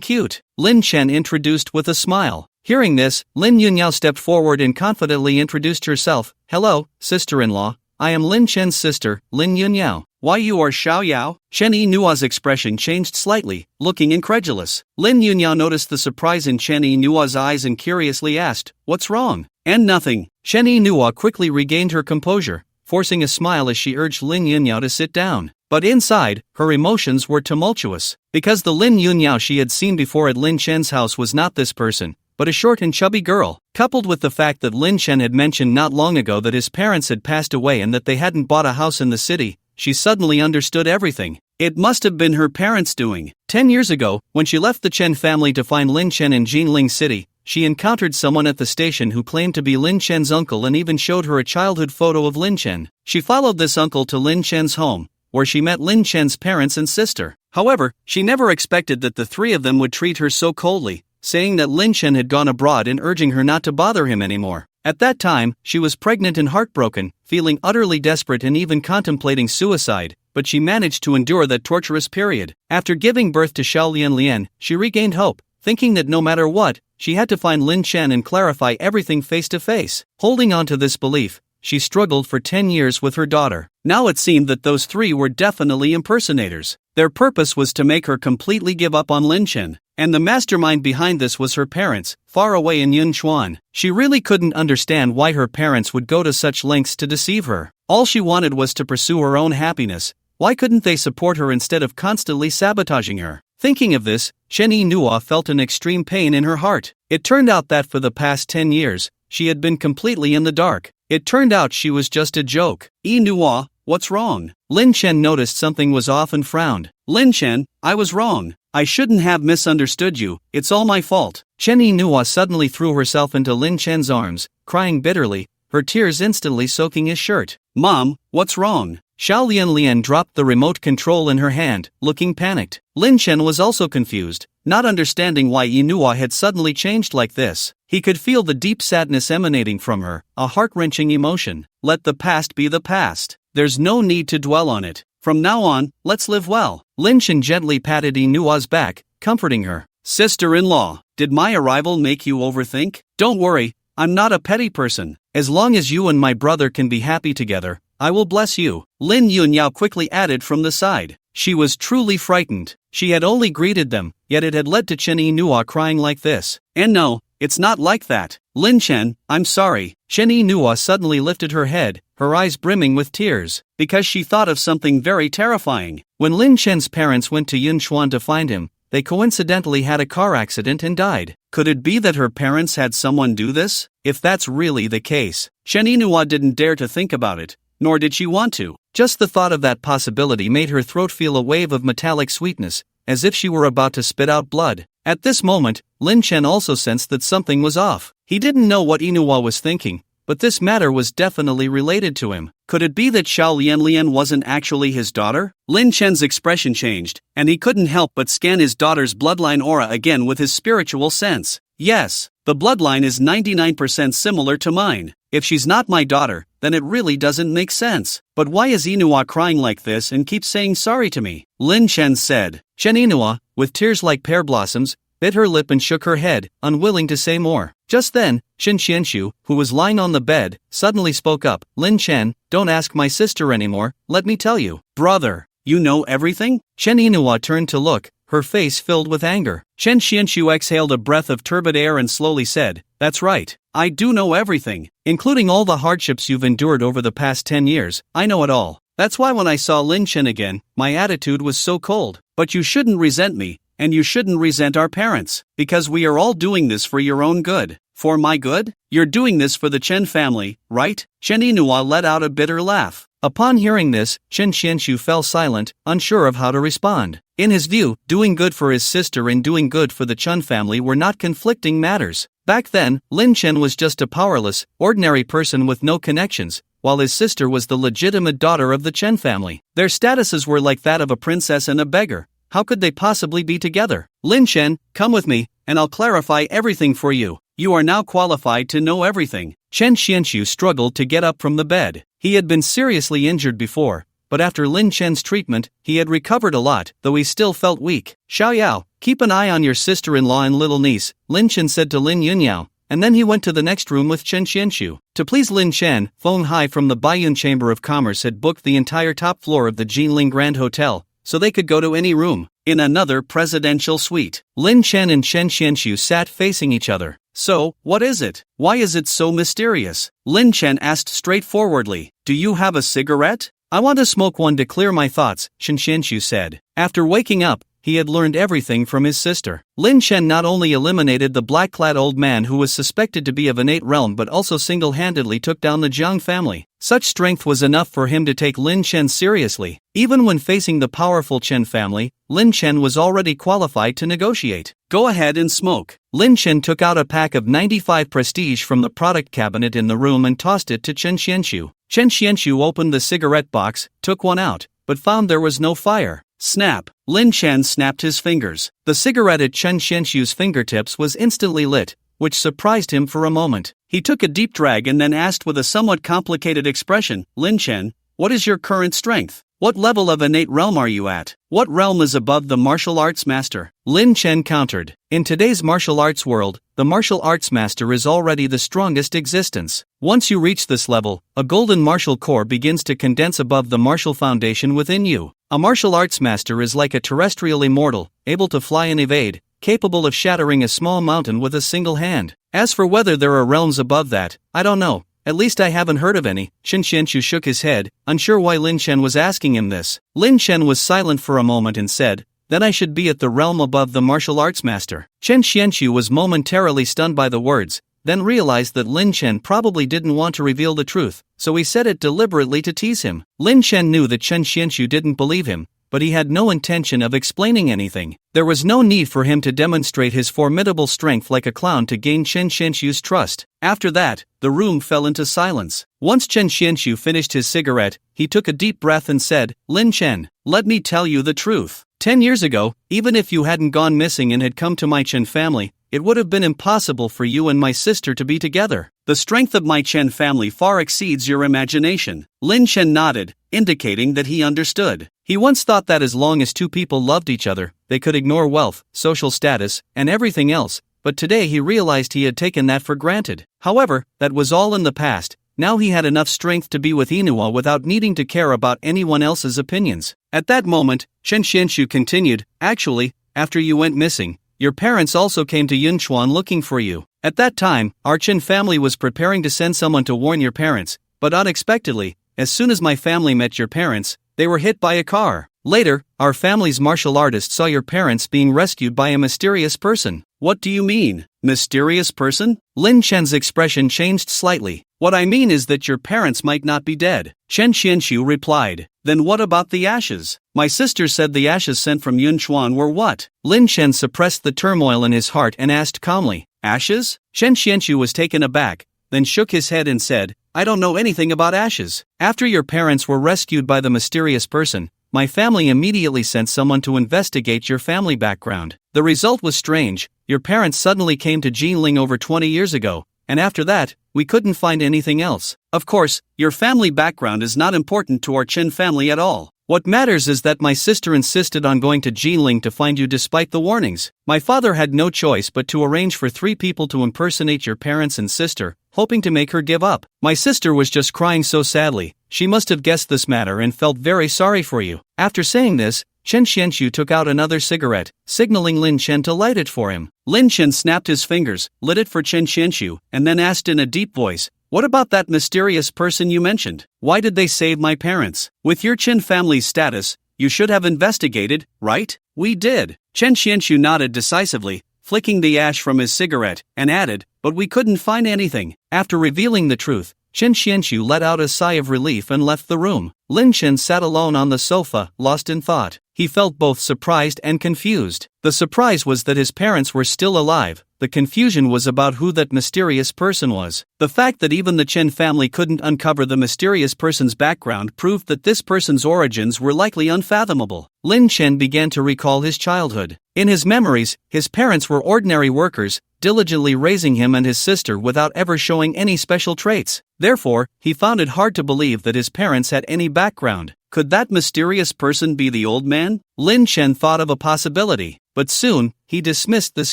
B: cute. Lin Chen introduced with a smile. Hearing this, Lin Yunyao stepped forward and confidently introduced herself. Hello, sister-in-law, I am Lin Chen's sister, Lin Yunyao. Why you are Xiaoyao? Chen Yinua's expression changed slightly, looking incredulous. Lin Yunyao noticed the surprise in Chen Yinua's eyes and curiously asked, what's wrong? And nothing. Chen Yinua quickly regained her composure, forcing a smile as she urged Lin Yunyao to sit down. But inside, her emotions were tumultuous. Because the Lin Yunyao she had seen before at Lin Chen's house was not this person, but a short and chubby girl. Coupled with the fact that Lin Chen had mentioned not long ago that his parents had passed away and that they hadn't bought a house in the city, she suddenly understood everything. It must have been her parents' doing. 10 years ago, when she left the Chen family to find Lin Chen in Jinling City, she encountered someone at the station who claimed to be Lin Chen's uncle and even showed her a childhood photo of Lin Chen. She followed this uncle to Lin Chen's home, where she met Lin Chen's parents and sister. However, she never expected that the three of them would treat her so coldly, saying that Lin Chen had gone abroad and urging her not to bother him anymore. At that time, she was pregnant and heartbroken, feeling utterly desperate and even contemplating suicide, but she managed to endure that torturous period. After giving birth to Xiao Lian Lian, she regained hope, thinking that no matter what, she had to find Lin Chen and clarify everything face to face. Holding on to this belief, she struggled for 10 years with her daughter. Now it seemed that those three were definitely impersonators. Their purpose was to make her completely give up on Lin Chen, and the mastermind behind this was her parents, far away in Yunchuan. She really couldn't understand why her parents would go to such lengths to deceive her. All she wanted was to pursue her own happiness. Why couldn't they support her instead of constantly sabotaging her? Thinking of this, Chen Yinua felt an extreme pain in her heart. It turned out that for the past 10 years, she had been completely in the dark. It turned out she was just a joke. Yinua, what's wrong? Lin Chen noticed something was off and frowned. Lin Chen, I was wrong. I shouldn't have misunderstood you, it's all my fault. Chen Yinua suddenly threw herself into Lin Chen's arms, crying bitterly, her tears instantly soaking his shirt. Mom, what's wrong? Xiao Lian Lian dropped the remote control in her hand, looking panicked. Lin Chen was also confused, not understanding why Yinua had suddenly changed like this. He could feel the deep sadness emanating from her, a heart-wrenching emotion. Let the past be the past. There's no need to dwell on it. From now on, let's live well. Lin Chen gently patted Yinua's back, comforting her. Sister-in-law, did my arrival make you overthink? Don't worry, I'm not a petty person. As long as you and my brother can be happy together, I will bless you. Lin Yunyao quickly added from the side. She was truly frightened. She had only greeted them, yet it had led to Chen Yinua crying like this. And no, it's not like that. Lin Chen, I'm sorry. Chen Yinua suddenly lifted her head, her eyes brimming with tears, because she thought of something very terrifying. When Lin Chen's parents went to Yunchuan to find him, they coincidentally had a car accident and died. Could it be that her parents had someone do this? If that's really the case, Chen Yinua didn't dare to think about it, nor did she want to. Just the thought of that possibility made her throat feel a wave of metallic sweetness, as if she were about to spit out blood. At this moment, Lin Chen also sensed that something was off. He didn't know what Yinua was thinking, but this matter was definitely related to him. Could it be that Xiao Lian Lian wasn't actually his daughter? Lin Chen's expression changed, and he couldn't help but scan his daughter's bloodline aura again with his spiritual sense. Yes, the bloodline is 99% similar to mine. If she's not my daughter, then it really doesn't make sense. But why is Inua crying like this and keeps saying sorry to me? Lin Chen said. Chen Inua, with tears like pear blossoms, bit her lip and shook her head, unwilling to say more. Just then, Shin Xianxu, who was lying on the bed, suddenly spoke up. Lin Chen, don't ask my sister anymore, let me tell you. Brother, you know everything? Chen Inua turned to look, her face filled with anger. Chen Xianxu exhaled a breath of turbid air and slowly said, that's right, I do know everything, including all the hardships you've endured over the past 10 years, I know it all. That's why when I saw Lin Chen again, my attitude was so cold. But you shouldn't resent me, and you shouldn't resent our parents, because we are all doing this for your own good. For my good? You're doing this for the Chen family, right? Chen Inua let out a bitter laugh. Upon hearing this, Chen Xianxu fell silent, unsure of how to respond. In his view, doing good for his sister and doing good for the Chen family were not conflicting matters. Back then, Lin Chen was just a powerless, ordinary person with no connections, while his sister was the legitimate daughter of the Chen family. Their statuses were like that of a princess and a beggar. How could they possibly be together? Lin Chen, come with me, and I'll clarify everything for you. You are now qualified to know everything. Chen Xianxu struggled to get up from the bed. He had been seriously injured before, but after Lin Chen's treatment, he had recovered a lot, though he still felt weak. Xiaoyao, keep an eye on your sister-in-law and little niece, Lin Chen said to Lin Yunyao, and then he went to the next room with Chen Xianxu. To please Lin Chen, Feng Hai from the Baiyun Chamber of Commerce had booked the entire top floor of the Jinling Grand Hotel, so they could go to any room. In another presidential suite, Lin Chen and Chen Xianxu sat facing each other. So, what is it? Why is it so mysterious? Lin Chen asked straightforwardly. Do you have a cigarette? I want to smoke one to clear my thoughts, Chen Xianxu said. After waking up, he had learned everything from his sister. Lin Chen not only eliminated the black-clad old man who was suspected to be of innate realm but also single-handedly took down the Jiang family. Such strength was enough for him to take Lin Chen seriously. Even when facing the powerful Chen family, Lin Chen was already qualified to negotiate. Go ahead and smoke. Lin Chen took out a pack of 95 Prestige from the product cabinet in the room and tossed it to Chen Xianxu. Chen Xianxu opened the cigarette box, took one out, but found there was no fire. Snap! Lin Chen snapped his fingers. The cigarette at Chen Xianxu's fingertips was instantly lit, which surprised him for a moment. He took a deep drag and then asked with a somewhat complicated expression, Lin Chen, what is your current strength? What level of innate realm are you at? What realm is above the martial arts master? Lin Chen countered. In today's martial arts world, the martial arts master is already the strongest existence. Once you reach this level, a golden martial core begins to condense above the martial foundation within you. A martial arts master is like a terrestrial immortal, able to fly and evade, capable of shattering a small mountain with a single hand. As for whether there are realms above that, I don't know. At least I haven't heard of any. Chen Xianxu shook his head, unsure why Lin Chen was asking him this. Lin Chen was silent for a moment and said, then I should be at the realm above the martial arts master. Chen Xianxu was momentarily stunned by the words, then realized that Lin Chen probably didn't want to reveal the truth, so he said it deliberately to tease him. Lin Chen knew that Chen Xianxu didn't believe him, but he had no intention of explaining anything. There was no need for him to demonstrate his formidable strength like a clown to gain Chen Xianxu's trust. After that, the room fell into silence. Once Chen Xianxu finished his cigarette, he took a deep breath and said, Lin Chen, let me tell you the truth. 10 years ago, even if you hadn't gone missing and had come to my Chen family, it would have been impossible for you and my sister to be together. The strength of my Chen family far exceeds your imagination. Lin Chen nodded, indicating that he understood. He once thought that as long as two people loved each other, they could ignore wealth, social status, and everything else, but today he realized he had taken that for granted. However, that was all in the past. Now he had enough strength to be with Inua without needing to care about anyone else's opinions. At that moment, Chen Xianxu continued, actually, after you went missing, your parents also came to Yunchuan looking for you. At that time, our Chen family was preparing to send someone to warn your parents, but unexpectedly, as soon as my family met your parents, they were hit by a car. Later, our family's martial artist saw your parents being rescued by a mysterious person. What do you mean, mysterious person? Lin Chen's expression changed slightly. What I mean is that your parents might not be dead. Chen Xianxu replied. Then what about the ashes? My sister said the ashes sent from Yunchuan were what? Lin Chen suppressed the turmoil in his heart and asked calmly. Ashes? Chen Xianxu was taken aback, then shook his head and said, I don't know anything about ashes. After your parents were rescued by the mysterious person, my family immediately sent someone to investigate your family background. The result was strange. Your parents suddenly came to Jinling over 20 years ago, and after that, we couldn't find anything else. Of course, your family background is not important to our Chen family at all. What matters is that my sister insisted on going to Jinling to find you despite the warnings. My father had no choice but to arrange for 3 people to impersonate your parents and sister, hoping to make her give up. My sister was just crying so sadly. She must have guessed this matter and felt very sorry for you. After saying this, Chen Xianxu took out another cigarette, signaling Lin Chen to light it for him. Lin Chen snapped his fingers, lit it for Chen Xianxu, and then asked in a deep voice, "What about that mysterious person you mentioned? Why did they save my parents? With your Chen family's status, you should have investigated, right?" "We did." Chen Xianxu nodded decisively, flicking the ash from his cigarette, and added, "But we couldn't find anything." After revealing the truth, Chen Xianxu let out a sigh of relief and left the room. Lin Chen sat alone on the sofa, lost in thought. He felt both surprised and confused. The surprise was that his parents were still alive. The confusion was about who that mysterious person was. The fact that even the Chen family couldn't uncover the mysterious person's background proved that this person's origins were likely unfathomable. Lin Chen began to recall his childhood. In his memories, his parents were ordinary workers, diligently raising him and his sister without ever showing any special traits. Therefore, he found it hard to believe that his parents had any background. Could that mysterious person be the old man? Lin Chen thought of a possibility, but soon, he dismissed this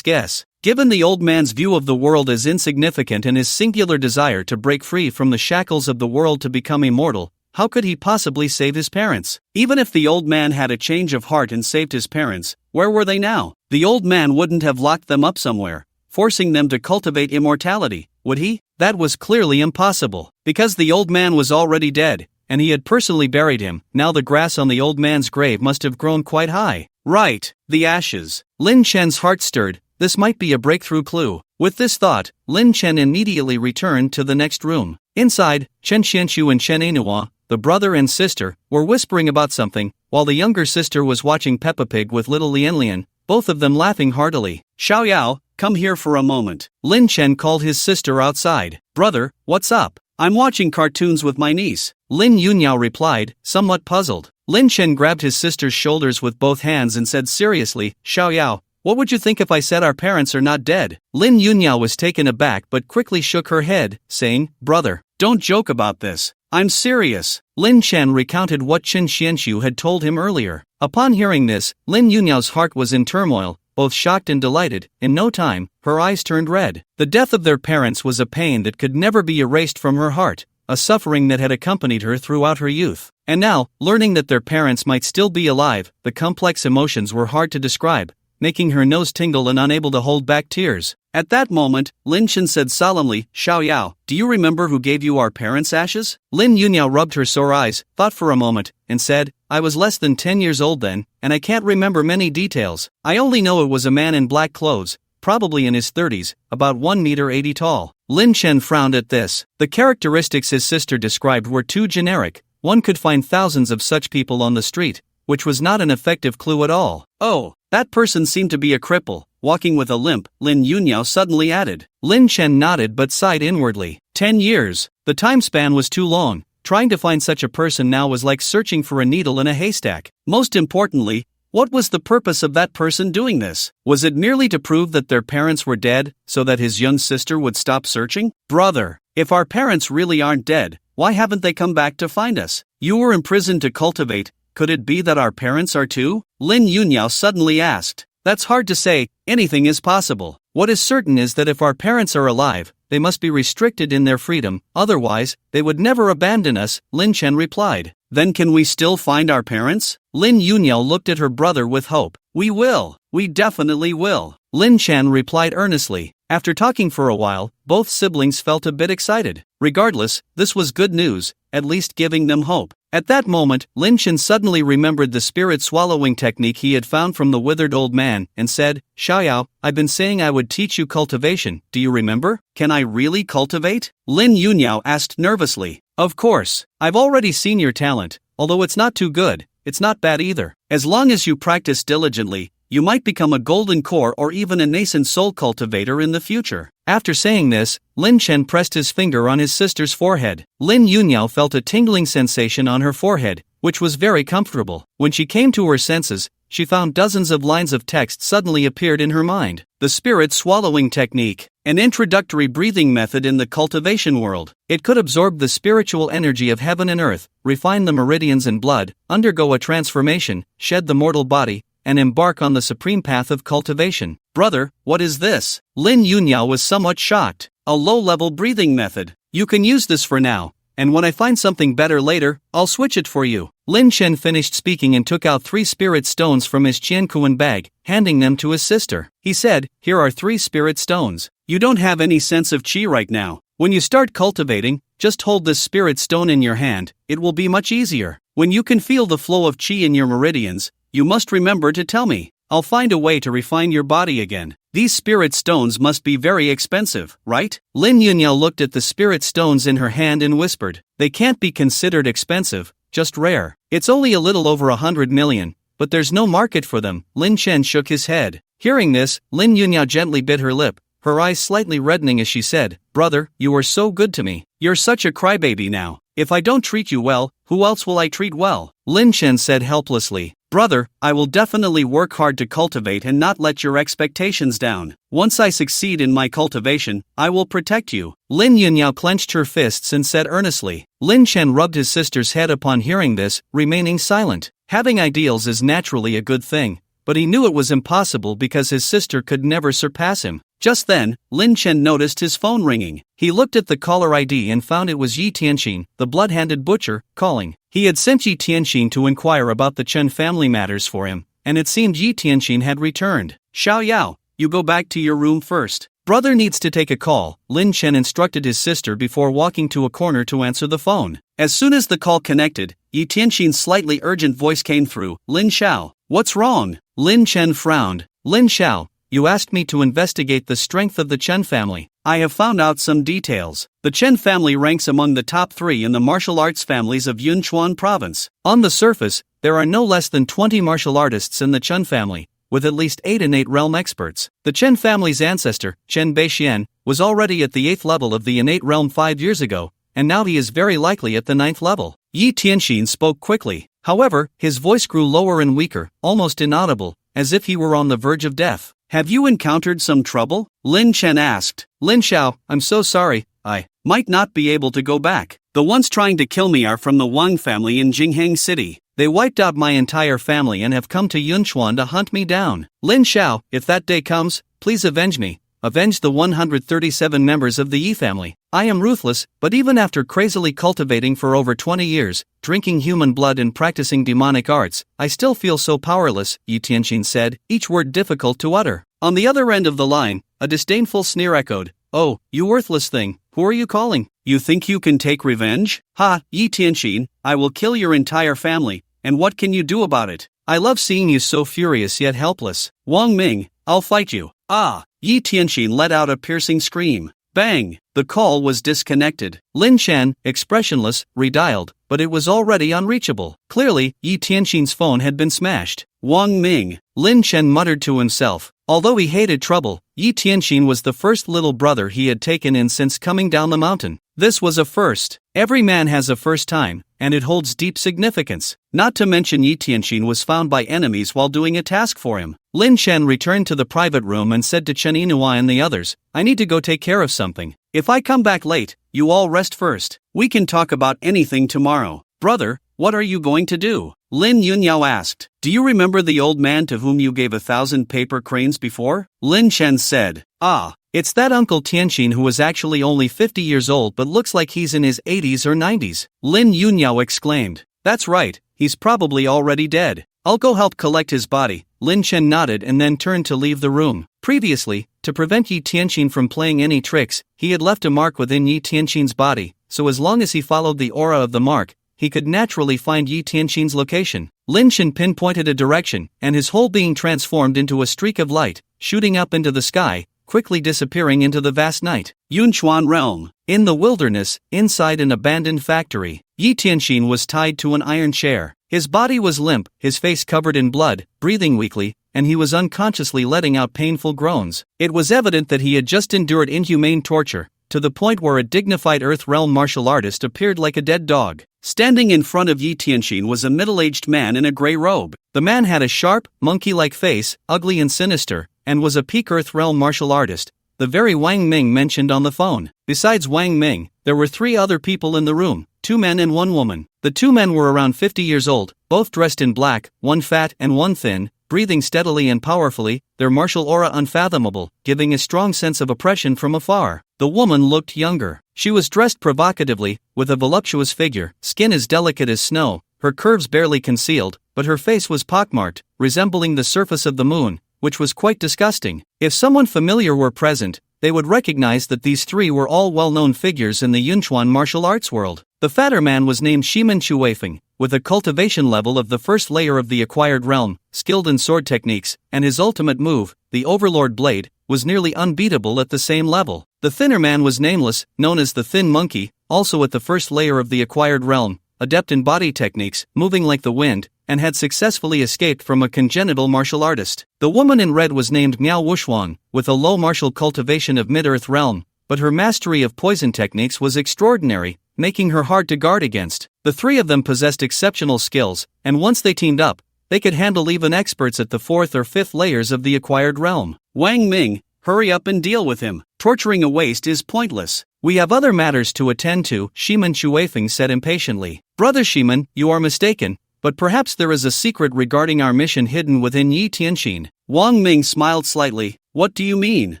B: guess. Given the old man's view of the world as insignificant and his singular desire to break free from the shackles of the world to become immortal, how could he possibly save his parents? Even if the old man had a change of heart and saved his parents, where were they now? The old man wouldn't have locked them up somewhere, forcing them to cultivate immortality, would he? That was clearly impossible. Because the old man was already dead, and he had personally buried him, now the grass on the old man's grave must have grown quite high. Right, the ashes. Lin Chen's heart stirred. This might be a breakthrough clue. With this thought, Lin Chen immediately returned to the next room. Inside, Chen Xianxu and Chen Ainhua, the brother and sister, were whispering about something, while the younger sister was watching Peppa Pig with little Lian Lian, both of them laughing heartily. "Xiao Yao, come here for a moment." Lin Chen called his sister outside. "Brother, what's up?" "I'm watching cartoons with my niece," Lin Yunyao replied, somewhat puzzled. Lin Chen grabbed his sister's shoulders with both hands and said seriously, "Xiao Yao, what would you think if I said our parents are not dead?" Lin Yunyao was taken aback but quickly shook her head, saying, "Brother, don't joke about this. I'm serious." Lin Chen recounted what Chen Xianxu had told him earlier. Upon hearing this, Lin Yunyao's heart was in turmoil, both shocked and delighted. In no time, her eyes turned red. The death of their parents was a pain that could never be erased from her heart, a suffering that had accompanied her throughout her youth. And now, learning that their parents might still be alive, the complex emotions were hard to describe, making her nose tingle and unable to hold back tears. At that moment, Lin Chen said solemnly, "Xiao Yao, do you remember who gave you our parents' ashes?" Lin Yunyao rubbed her sore eyes, thought for a moment, and said, "I was less than 10 years old then, and I can't remember many details. I only know it was a man in black clothes, probably in his 30s, about 1 meter tall." Lin Chen frowned at this. The characteristics his sister described were too generic. One could find thousands of such people on the street, which was not an effective clue at all. "Oh, that person seemed to be a cripple, walking with a limp," Lin Yunyao suddenly added. Lin Chen nodded but sighed inwardly. 10 years. The time span was too long. Trying to find such a person now was like searching for a needle in a haystack. Most importantly, what was the purpose of that person doing this? Was it merely to prove that their parents were dead, so that his young sister would stop searching? "Brother, if our parents really aren't dead, why haven't they come back to find us? You were imprisoned to cultivate. Could it be that our parents are too?" Lin Yunyao suddenly asked. "That's hard to say. Anything is possible. What is certain is that if our parents are alive, they must be restricted in their freedom, otherwise, they would never abandon us," Lin Chen replied. "Then can we still find our parents?" Lin Yunyao looked at her brother with hope. "We will. We definitely will," Lin Chen replied earnestly. After talking for a while, both siblings felt a bit excited. Regardless, this was good news, at least giving them hope. At that moment, Lin Chen suddenly remembered the spirit swallowing technique he had found from the withered old man, and said, "Xiao Yao, I've been saying I would teach you cultivation, do you remember? Can I really cultivate?" Lin Yunyao asked nervously. "Of course. I've already seen your talent, although it's not too good, it's not bad either. As long as you practice diligently, you might become a golden core or even a nascent soul cultivator in the future." After saying this, Lin Chen pressed his finger on his sister's forehead. Lin Yunyao felt a tingling sensation on her forehead, which was very comfortable. When she came to her senses, she found dozens of lines of text suddenly appeared in her mind. The spirit swallowing technique, an introductory breathing method in the cultivation world. It could absorb the spiritual energy of heaven and earth, refine the meridians and blood, undergo a transformation, shed the mortal body, and embark on the supreme path of cultivation. Brother, what is this? Lin Yunyao was somewhat shocked. A low-level breathing method. You can use this for now, and when I find something better later, I'll switch it for you. Lin Chen finished speaking and took out 3 spirit stones from his Qiankuan bag, handing them to his sister. He said, "Here are 3 spirit stones. You don't have any sense of qi right now. When you start cultivating, just hold this spirit stone in your hand, it will be much easier. When you can feel the flow of qi in your meridians, you must remember to tell me. I'll find a way to refine your body again. These spirit stones must be very expensive, right?" Lin Yunyao looked at the spirit stones in her hand and whispered, "They can't be considered expensive, just rare. It's only a little over 100 million, but there's no market for them." Lin Chen shook his head. Hearing this, Lin Yunyao gently bit her lip, her eyes slightly reddening as she said, "Brother, you are so good to me. You're such a crybaby now. If I don't treat you well, who else will I treat well?" Lin Chen said helplessly, "Brother, I will definitely work hard to cultivate and not let your expectations down. Once I succeed in my cultivation, I will protect you." Lin Yunyao clenched her fists and said earnestly. Lin Chen rubbed his sister's head upon hearing this, remaining silent. Having ideals is naturally a good thing, but he knew it was impossible because his sister could never surpass him. Just then, Lin Chen noticed his phone ringing. He looked at the caller ID and found it was Yi Tianxin, the blood-handed butcher, calling. He had sent Yi Tianxin to inquire about the Chen family matters for him, and it seemed Yi Tianxin had returned. "Xiao Yao, you go back to your room first. Brother needs to take a call," Lin Chen instructed his sister before walking to a corner to answer the phone. As soon as the call connected, Yi Tianxin's slightly urgent voice came through. "Lin Xiao, what's wrong?" Lin Chen frowned. "Lin Xiao, you asked me to investigate the strength of the Chen family. I have found out some details. The Chen family ranks among the top 3 in the martial arts families of Yunchuan province. On the surface, there are no less than 20 martial artists in the Chen family, with at least 8 innate realm experts. The Chen family's ancestor, Chen Beixian, was already at the 8th level of the innate realm 5 years ago, and now he is very likely at the 9th level." Yi Tianxin spoke quickly. However, his voice grew lower and weaker, almost inaudible, as if he were on the verge of death. "Have you encountered some trouble?" Lin Chen asked. "Lin Xiao, I'm so sorry, I might not be able to go back. The ones trying to kill me are from the Wang family in Jingheng City. They wiped out my entire family and have come to Yunchuan to hunt me down. Lin Xiao, if that day comes, please avenge me. Avenge the 137 members of the Yi family. I am ruthless, but even after crazily cultivating for over 20 years, drinking human blood and practicing demonic arts, I still feel so powerless," Yi Tianxin said, each word difficult to utter. On the other end of the line, a disdainful sneer echoed. "Oh, you worthless thing, who are you calling? You think you can take revenge? Ha, Yi Tianxin, I will kill your entire family, and what can you do about it? I love seeing you so furious yet helpless. Wang Ming, I'll fight you." "Ah!" Yi Tianxin let out a piercing scream. Bang! The call was disconnected. Lin Chen, expressionless, redialed, but it was already unreachable. Clearly, Yi Tianxin's phone had been smashed. "Wang Ming," Lin Chen muttered to himself. Although he hated trouble, Yi Tianxin was the first little brother he had taken in since coming down the mountain. This was a first. Every man has a first time, and it holds deep significance. Not to mention Yi Tianxin was found by enemies while doing a task for him. Lin Chen returned to the private room and said to Chen Yinhua and the others, "I need to go take care of something. If I come back late, you all rest first. We can talk about anything tomorrow." "Brother, what are you going to do?" Lin Yunyao asked. "Do you remember the old man to whom you gave 1,000 paper cranes before?" Lin Chen said. "Ah, it's that Uncle Tianxin who was actually only 50 years old but looks like he's in his 80s or 90s. Lin Yunyao exclaimed. "That's right, he's probably already dead. I'll go help collect his body." Lin Chen nodded and then turned to leave the room. Previously, to prevent Yi Tianxin from playing any tricks, he had left a mark within Yi Tianxin's body, so as long as he followed the aura of the mark, he could naturally find Yi Tianxin's location. Lin Chen pinpointed a direction, and his whole being transformed into a streak of light, shooting up into the sky, quickly disappearing into the vast night. Yunchuan realm. In the wilderness, inside an abandoned factory, Yi Tianxin was tied to an iron chair. His body was limp, his face covered in blood, breathing weakly, and he was unconsciously letting out painful groans. It was evident that he had just endured inhumane torture, to the point where a dignified Earth Realm martial artist appeared like a dead dog. Standing in front of Yi Tianxin was a middle-aged man in a gray robe. The man had a sharp, monkey-like face, ugly and sinister, and was a peak Earth Realm martial artist, the very Wang Ming mentioned on the phone. Besides Wang Ming, there were 3 other people in the room, 2 men and 1 woman. The 2 men were around 50 years old, both dressed in black, one fat and one thin, breathing steadily and powerfully, their martial aura unfathomable, giving a strong sense of oppression from afar. The woman looked younger. She was dressed provocatively, with a voluptuous figure, skin as delicate as snow, her curves barely concealed, but her face was pockmarked, resembling the surface of the moon, which was quite disgusting. If someone familiar were present, they would recognize that these 3 were all well-known figures in the Yunchuan martial arts world. The fatter man was named Shimen Chuefeng, with a cultivation level of the first layer of the acquired realm, skilled in sword techniques, and his ultimate move, the Overlord Blade, was nearly unbeatable at the same level. The thinner man was nameless, known as the Thin Monkey, also at the first layer of the acquired realm, adept in body techniques, moving like the wind, and had successfully escaped from a congenital martial artist. The woman in red was named Miao Wushuang, with a low martial cultivation of mid-earth realm, but her mastery of poison techniques was extraordinary, making her hard to guard against. The 3 of them possessed exceptional skills, and once they teamed up, they could handle even experts at the 4th or 5th layers of the acquired realm. Wang Ming, hurry up and deal with him. Torturing a waste is pointless. We have other matters to attend to, Shimen Chuefeng said impatiently. Brother Shimen, you are mistaken, but perhaps there is a secret regarding our mission hidden within Yi Tianxin. Wang Ming smiled slightly. What do you mean?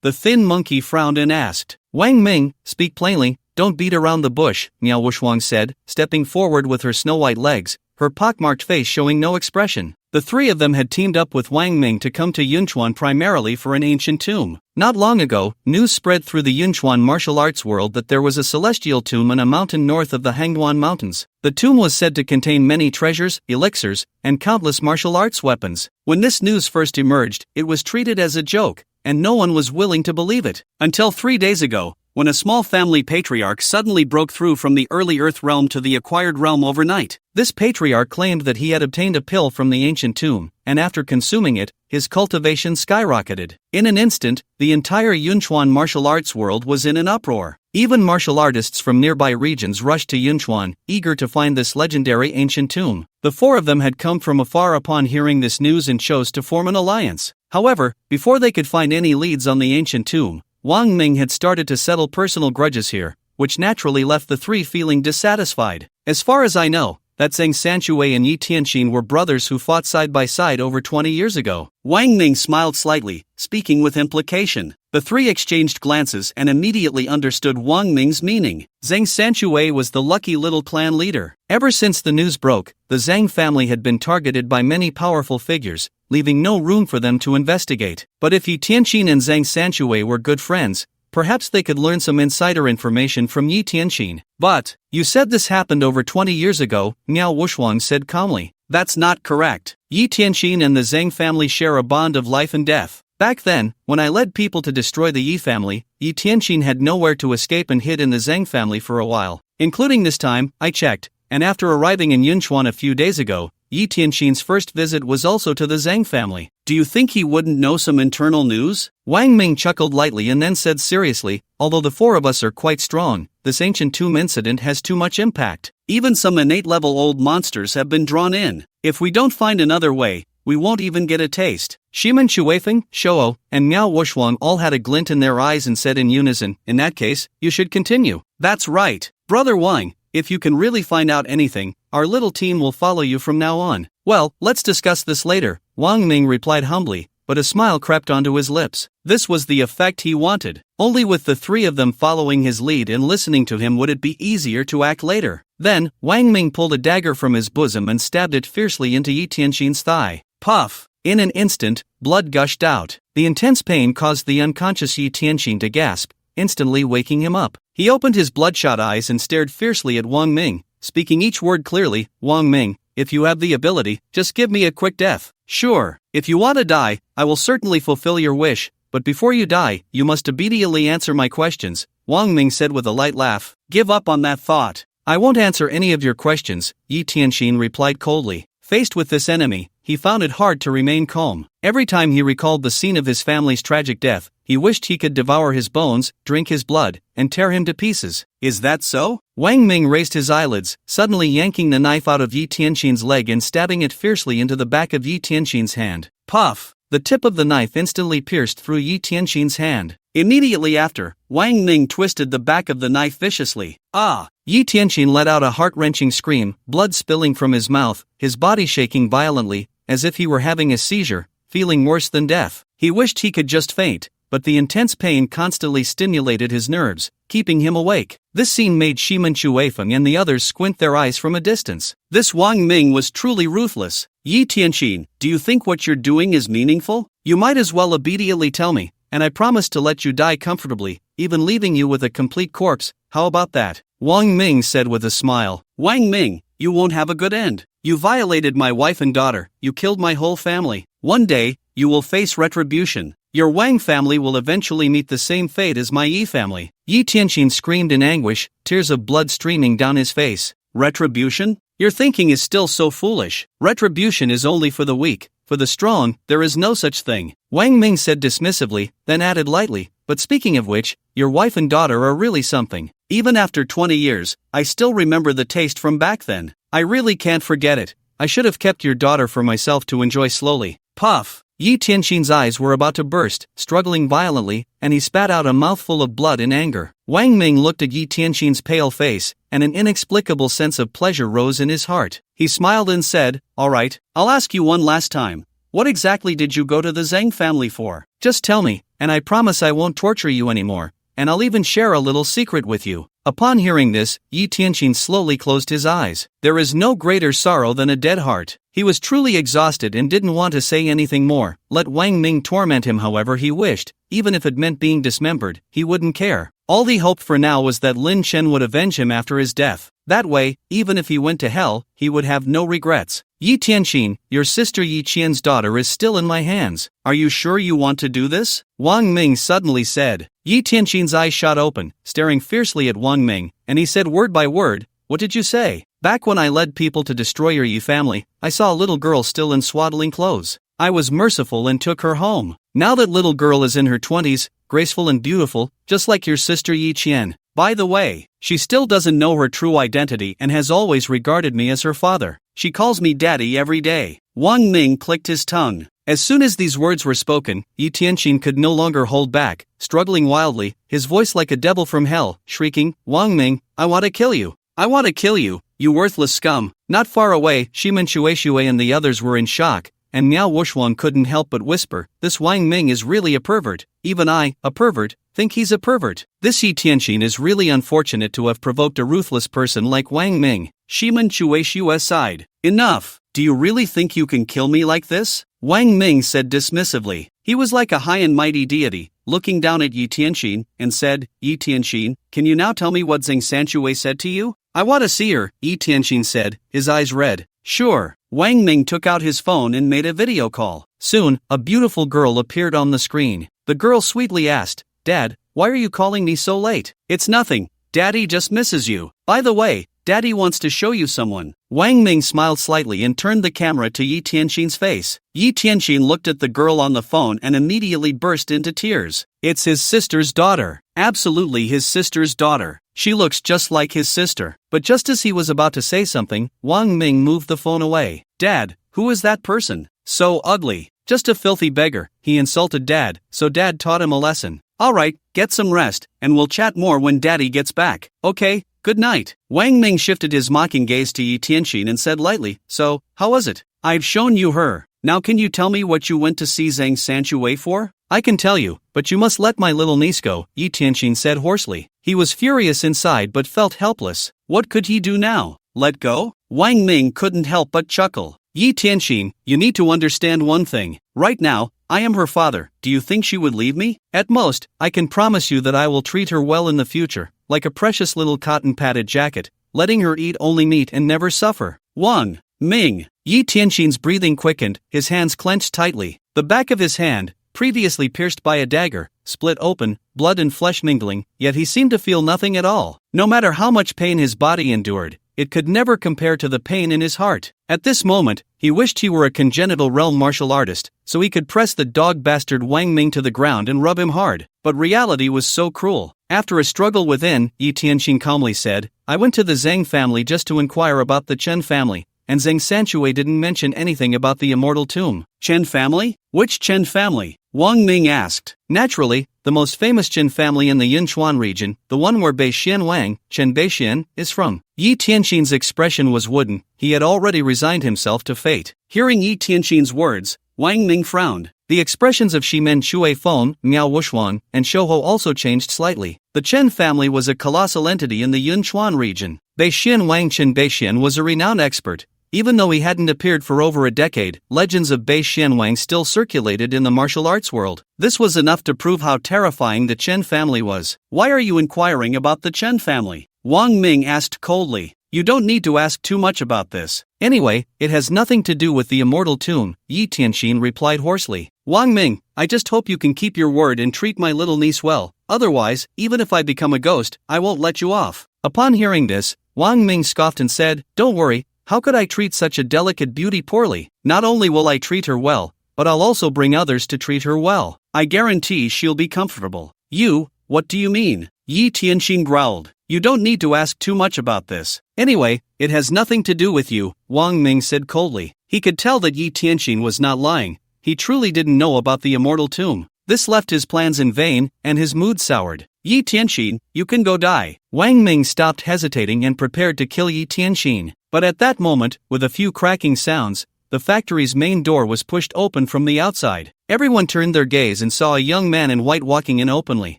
B: The thin monkey frowned and asked. Wang Ming, speak plainly, don't beat around the bush, Miao Wushuang said, stepping forward with her snow-white legs, her pockmarked face showing no expression. The 3 of them had teamed up with Wang Ming to come to Yunchuan primarily for an ancient tomb. Not long ago, news spread through the Yunchuan martial arts world that there was a celestial tomb in a mountain north of the Hangduan Mountains. The tomb was said to contain many treasures, elixirs, and countless martial arts weapons. When this news first emerged, it was treated as a joke, and no one was willing to believe it. Until 3 days ago, when a small family patriarch suddenly broke through from the early Earth realm to the acquired realm overnight. This patriarch claimed that he had obtained a pill from the ancient tomb, and after consuming it, his cultivation skyrocketed. In an instant, the entire Yunchuan martial arts world was in an uproar. Even martial artists from nearby regions rushed to Yunchuan, eager to find this legendary ancient tomb. The 4 of them had come from afar upon hearing this news and chose to form an alliance. However, before they could find any leads on the ancient tomb, Wang Ming had started to settle personal grudges here, which naturally left the 3 feeling dissatisfied. As far as I know, that Zhang Sanxue and Yi Tianxin were brothers who fought side by side over 20 years ago. Wang Ming smiled slightly, speaking with implication. The 3 exchanged glances and immediately understood Wang Ming's meaning. Zhang Sanxue was the lucky little clan leader. Ever since the news broke, the Zhang family had been targeted by many powerful figures, leaving no room for them to investigate. But if Yi Tianxin and Zhang Sanxue were good friends, perhaps they could learn some insider information from Yi Tianxin. But, you said this happened over 20 years ago, Miao Wushuang said calmly. That's not correct. Yi Tianxin and the Zhang family share a bond of life and death. Back then, when I led people to destroy the Yi family, Yi Tianxin had nowhere to escape and hid in the Zhang family for a while. Including this time, I checked, and after arriving in Yunchuan a few days ago, Yi Tianxin's first visit was also to the Zhang family. Do you think he wouldn't know some internal news? Wang Ming chuckled lightly and then said seriously, although the 4 of us are quite strong, this ancient tomb incident has too much impact. Even some innate-level old monsters have been drawn in. If we don't find another way, we won't even get a taste. Shimen Chuefeng, Shouo, and Miao Wushuang all had a glint in their eyes and said in unison, in that case, you should continue. That's right. Brother Wang, if you can really find out anything, our little team will follow you from now on. Well, let's discuss this later, Wang Ming replied humbly, but a smile crept onto his lips. This was the effect he wanted. Only with the 3 of them following his lead and listening to him would it be easier to act later. Then, Wang Ming pulled a dagger from his bosom and stabbed it fiercely into Yi Tianxin's thigh. Puff! In an instant, blood gushed out. The intense pain caused the unconscious Yi Tianxin to gasp, instantly waking him up. He opened his bloodshot eyes and stared fiercely at Wang Ming, speaking each word clearly. Wang Ming, if you have the ability, just give me a quick death. Sure, if you want to die, I will certainly fulfill your wish, but before you die, you must immediately answer my questions, Wang Ming said with a light laugh. Give up on that thought. I won't answer any of your questions, Yi Tianxin replied coldly. Faced with this enemy, he found it hard to remain calm. Every time he recalled the scene of his family's tragic death, he wished he could devour his bones, drink his blood, and tear him to pieces. Is that so? Wang Ming raised his eyelids, suddenly yanking the knife out of Yi Tianxin's leg and stabbing it fiercely into the back of Yi Tianxin's hand. Puff! The tip of the knife instantly pierced through Yi Tianxin's hand. Immediately after, Wang Ming twisted the back of the knife viciously. Ah! Yi Tianxin let out a heart-wrenching scream, blood spilling from his mouth, his body shaking violently, as if he were having a seizure, feeling worse than death. He wished he could just faint, but the intense pain constantly stimulated his nerves, keeping him awake. This scene made Shimen Chuefeng and the others squint their eyes from a distance. This Wang Ming was truly ruthless. Yi Tianxin, do you think what you're doing is meaningful? You might as well immediately tell me, and I promise to let you die comfortably, even leaving you with a complete corpse. How about that? Wang Ming said with a smile. Wang Ming, you won't have a good end. You violated my wife and daughter, you killed my whole family. One day, you will face retribution. Your Wang family will eventually meet the same fate as my Yi family. Yi Tianxin screamed in anguish, tears of blood streaming down his face. Retribution? Your thinking is still so foolish. Retribution is only for the weak. For the strong, there is no such thing. Wang Ming said dismissively, then added lightly, but speaking of which, your wife and daughter are really something. Even after 20 years, I still remember the taste from back then. I really can't forget it. I should have kept your daughter for myself to enjoy slowly. Puff! Yi Tianxin's eyes were about to burst, struggling violently, and he spat out a mouthful of blood in anger. Wang Ming looked at Yi Tianxin's pale face, and an inexplicable sense of pleasure rose in his heart. He smiled and said, "All right, I'll ask you one last time. What exactly did you go to the Zhang family for? Just tell me, and I promise I won't torture you anymore, and I'll even share a little secret with you." Upon hearing this, Yi Tianxin slowly closed his eyes. There is no greater sorrow than a dead heart. He was truly exhausted and didn't want to say anything more. Let Wang Ming torment him however he wished, even if it meant being dismembered, he wouldn't care. All he hoped for now was that Lin Chen would avenge him after his death. That way, even if he went to hell, he would have no regrets. Yi Tianxin, your sister Yi Qian's daughter is still in my hands. Are you sure you want to do this? Wang Ming suddenly said. Yi Tianxin's eyes shot open, staring fiercely at Wang Ming, and he said word by word, "What did you say? Back when I led people to destroy your Yi family, I saw a little girl still in swaddling clothes. I was merciful and took her home. Now that little girl is in her 20s, graceful and beautiful, just like your sister Yi Qian. By the way, she still doesn't know her true identity and has always regarded me as her father. She calls me daddy every day." Wang Ming clicked his tongue. As soon as these words were spoken, Yi Tianxin could no longer hold back, struggling wildly, his voice like a devil from hell, shrieking, "Wang Ming, I want to kill you. I want to kill you, you worthless scum." Not far away, Shimen Chueshui and the others were in shock, and Miao Wuxuan couldn't help but whisper, "This Wang Ming is really a pervert. Even I, a pervert, think he's a pervert." This Yi Tianxin is really unfortunate to have provoked a ruthless person like Wang Ming. Shimen Chueshui sighed. "Enough. Do you really think you can kill me like this?" Wang Ming said dismissively. He was like a high and mighty deity, looking down at Yi Tianxin, and said, "Yi Tianxin, can you now tell me what Zhang Sanchui said to you?" "I want to see her," Yi Tianxin said, his eyes red. "Sure." Wang Ming took out his phone and made a video call. Soon, a beautiful girl appeared on the screen. The girl sweetly asked, "Dad, why are you calling me so late?" "It's nothing. Daddy just misses you. By the way, Daddy wants to show you someone." Wang Ming smiled slightly and turned the camera to Yi Tianxin's face. Yi Tianxin looked at the girl on the phone and immediately burst into tears. It's his sister's daughter. Absolutely his sister's daughter. She looks just like his sister. But just as he was about to say something, Wang Ming moved the phone away. "Dad, who is that person? So ugly. Just a filthy beggar." He insulted Dad, so Dad taught him a lesson. "Alright, get some rest, and we'll chat more when Daddy gets back. Okay? Good night." Wang Ming shifted his mocking gaze to Yi Tianxin and said lightly, "So, how was it? I've shown you her. Now can you tell me what you went to see Zhang Sanchui for?" "I can tell you, but you must let my little niece go," Yi Tianxin said hoarsely. He was furious inside but felt helpless. What could he do now? Let go? Wang Ming couldn't help but chuckle. "Yi Tianxin, you need to understand one thing. Right now, I am her father. Do you think she would leave me? At most, I can promise you that I will treat her well in the future, like a precious little cotton-padded jacket, letting her eat only meat and never suffer." Wang Ming. Yi Tianxin's breathing quickened, his hands clenched tightly. The back of his hand, previously pierced by a dagger, split open, blood and flesh mingling, yet he seemed to feel nothing at all. No matter how much pain his body endured, it could never compare to the pain in his heart. At this moment, he wished he were a congenital realm martial artist, so he could press the dog bastard Wang Ming to the ground and rub him hard. But reality was so cruel. After a struggle within, Yi Tianxin calmly said, "I went to the Zhang family just to inquire about the Chen family, and Zhang Sanchuan didn't mention anything about the immortal tomb."
A: Chen family? Which Chen family? Wang Ming asked.
B: Naturally, the most famous Chen family in the Yinchuan region, the one where Beixian Wang, Chen Beixian, is from. Yi Tianxin's expression was wooden. He had already resigned himself to fate.
A: Hearing Yi Tianxin's words, Wang Ming frowned.
B: The expressions of Shimen Shui Feng, Miao Wushuan, and Shouho also changed slightly. The Chen family was a colossal entity in the Yunchuan region. Beixian Wang Chen Beixian was a renowned expert. Even though he hadn't appeared for over a decade, legends of Beixian Wang still circulated in the martial arts world.
A: This was enough to prove how terrifying the Chen family was. "Why are you inquiring about the Chen family?" Wang Ming asked coldly. "You don't need to ask too much about this."
B: "Anyway, it has nothing to do with the immortal tomb," Yi Tianxin replied hoarsely.
A: "Wang Ming, I just hope you can keep your word and treat my little niece well. Otherwise, even if I become a ghost, I won't let you off."
B: Upon hearing this, Wang Ming scoffed and said, "Don't worry, how could I treat such a delicate beauty poorly? Not only will I treat her well, but I'll also bring others to treat her well.
A: I guarantee she'll be comfortable." "You, what do you mean?" Yi Tianxin growled. "You don't need to ask too much about this."
B: "Anyway, it has nothing to do with you," Wang Ming said coldly. He could tell that Yi Tianxin was not lying. He truly didn't know about the immortal tomb. This left his plans in vain, and his mood soured.
A: "Yi Tianxin, you can go die."
B: Wang Ming stopped hesitating and prepared to kill Yi Tianxin. But at that moment, with a few cracking sounds, the factory's main door was pushed open from the outside. Everyone turned their gaze and saw a young man in white walking in openly.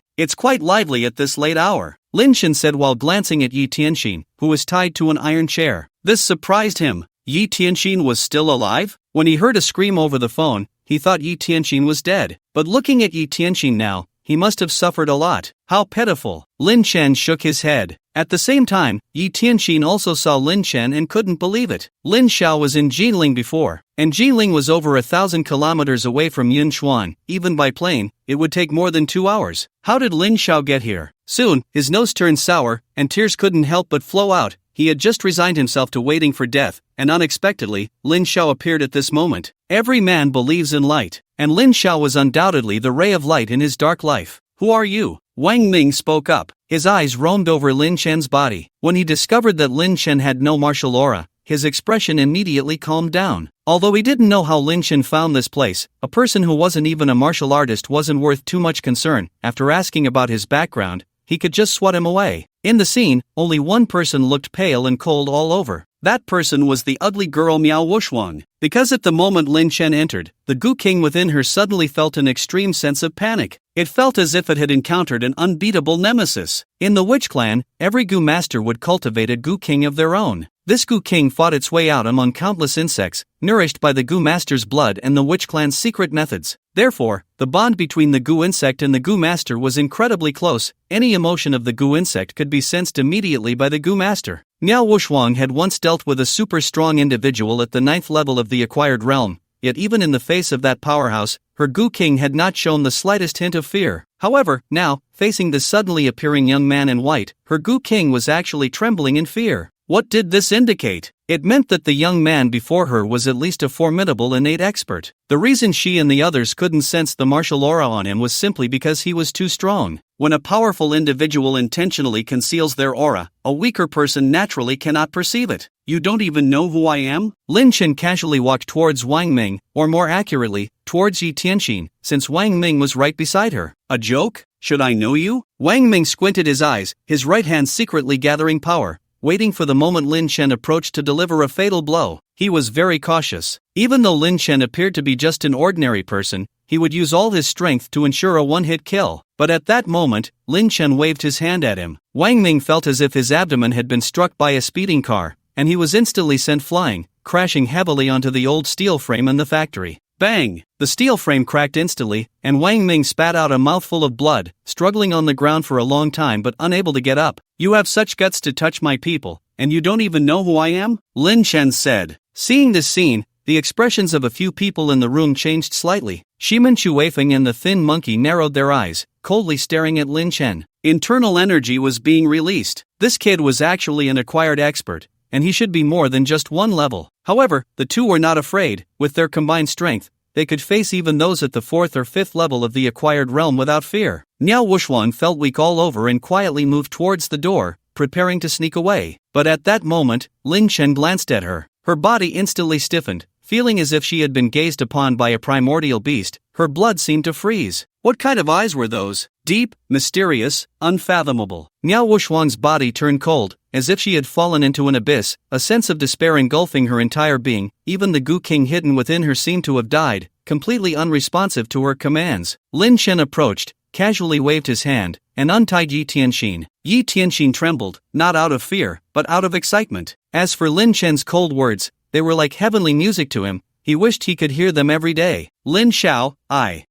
A: "It's quite lively at this late hour,"
B: Lin Shen said while glancing at Yi Tianxin, who was tied to an iron chair.
A: This surprised him. Yi Tianxin was still alive?
B: When he heard a scream over the phone, he thought Yi Tianxin was dead. But looking at Yi Tianxin now, he must have suffered a lot. How pitiful. Lin Chen shook his head. At the same time, Yi Tianxin also saw Lin Chen and couldn't believe it. Lin Xiao was in Jinling before, and Jinling was over 1,000 kilometers away from Yunchuan. Even by plane, it would take more than 2 hours. How did Lin Xiao get here? Soon, his nose turned sour, and tears couldn't help but flow out. He had just resigned himself to waiting for death, and unexpectedly, Lin Xiao appeared at this moment. Every man believes in light, and Lin Xiao was undoubtedly the ray of light in his dark life. "Who are you?" Wang Ming spoke up. His eyes roamed over Lin Chen's body. When he discovered that Lin Chen had no martial aura, his expression immediately calmed down. Although he didn't know how Lin Chen found this place, a person who wasn't even a martial artist wasn't worth too much concern. After asking about his background, he could just swat him away. In the scene, only one person looked pale and cold all over. That person was the ugly girl Miao Wushuan. Because at the moment Lin Chen entered, the Gu King within her suddenly felt an extreme sense of panic. It felt as if it had encountered an unbeatable nemesis. In the Witch Clan, every Gu master would cultivate a Gu King of their own. This Gu King fought its way out among countless insects, nourished by the Gu master's blood and the Witch Clan's secret methods. Therefore, the bond between the Gu insect and the Gu master was incredibly close. Any emotion of the Gu insect could be sensed immediately by the Gu master. Miao Wushuang had once dealt with a super strong individual at the 9th level of the acquired realm, yet even in the face of that powerhouse, her Gu King had not shown the slightest hint of fear. However, now, facing the suddenly appearing young man in white, her Gu King was actually trembling in fear. What did this indicate? It meant that the young man before her was at least a formidable innate expert. The reason she and the others couldn't sense the martial aura on him was simply because he was too strong. When a powerful individual intentionally conceals their aura, a weaker person naturally cannot perceive it. "You don't even know who I am?" Lin Chen casually walked towards Wang Ming, or more accurately, towards Yi Tianxin, since Wang Ming was right beside her.
A: "A joke? Should I know you?"
B: Wang Ming squinted his eyes, his right hand secretly gathering power, waiting for the moment Lin Chen approached to deliver a fatal blow. He was very cautious. Even though Lin Chen appeared to be just an ordinary person, he would use all his strength to ensure a one-hit kill. But at that moment, Lin Chen waved his hand at him. Wang Ming felt as if his abdomen had been struck by a speeding car, and he was instantly sent flying, crashing heavily onto the old steel frame in the factory. Bang! The steel frame cracked instantly, and Wang Ming spat out a mouthful of blood, struggling on the ground for a long time but unable to get up. "You have such guts to touch my people, and you don't even know who I am?" Lin Chen said. Seeing this scene, the expressions of a few people in the room changed slightly. Shimen Chuifeng and the thin monkey narrowed their eyes, coldly staring at Lin Chen. Internal energy was being released. This kid was actually an acquired expert. and he should be more than just one level. However, the two were not afraid. With their combined strength, they could face even those at the 4th or 5th level of the acquired realm without fear. Miao Wuxuan felt weak all over and quietly moved towards the door, preparing to sneak away. But at that moment, Lin Chen glanced at her. Her body instantly stiffened, feeling as if she had been gazed upon by a primordial beast. Her blood seemed to freeze. What kind of eyes were those? Deep, mysterious, unfathomable. Miao Wuxuan's body turned cold, as if she had fallen into an abyss, a sense of despair engulfing her entire being. Even the Gu King hidden within her seemed to have died, completely unresponsive to her commands. Lin Chen approached, casually waved his hand, and untied Yi Tianxin. Yi Tianxin trembled, not out of fear, but out of excitement. As for Lin Chen's cold words, they were like heavenly music to him. He wished he could hear them every day. Lin Xiao,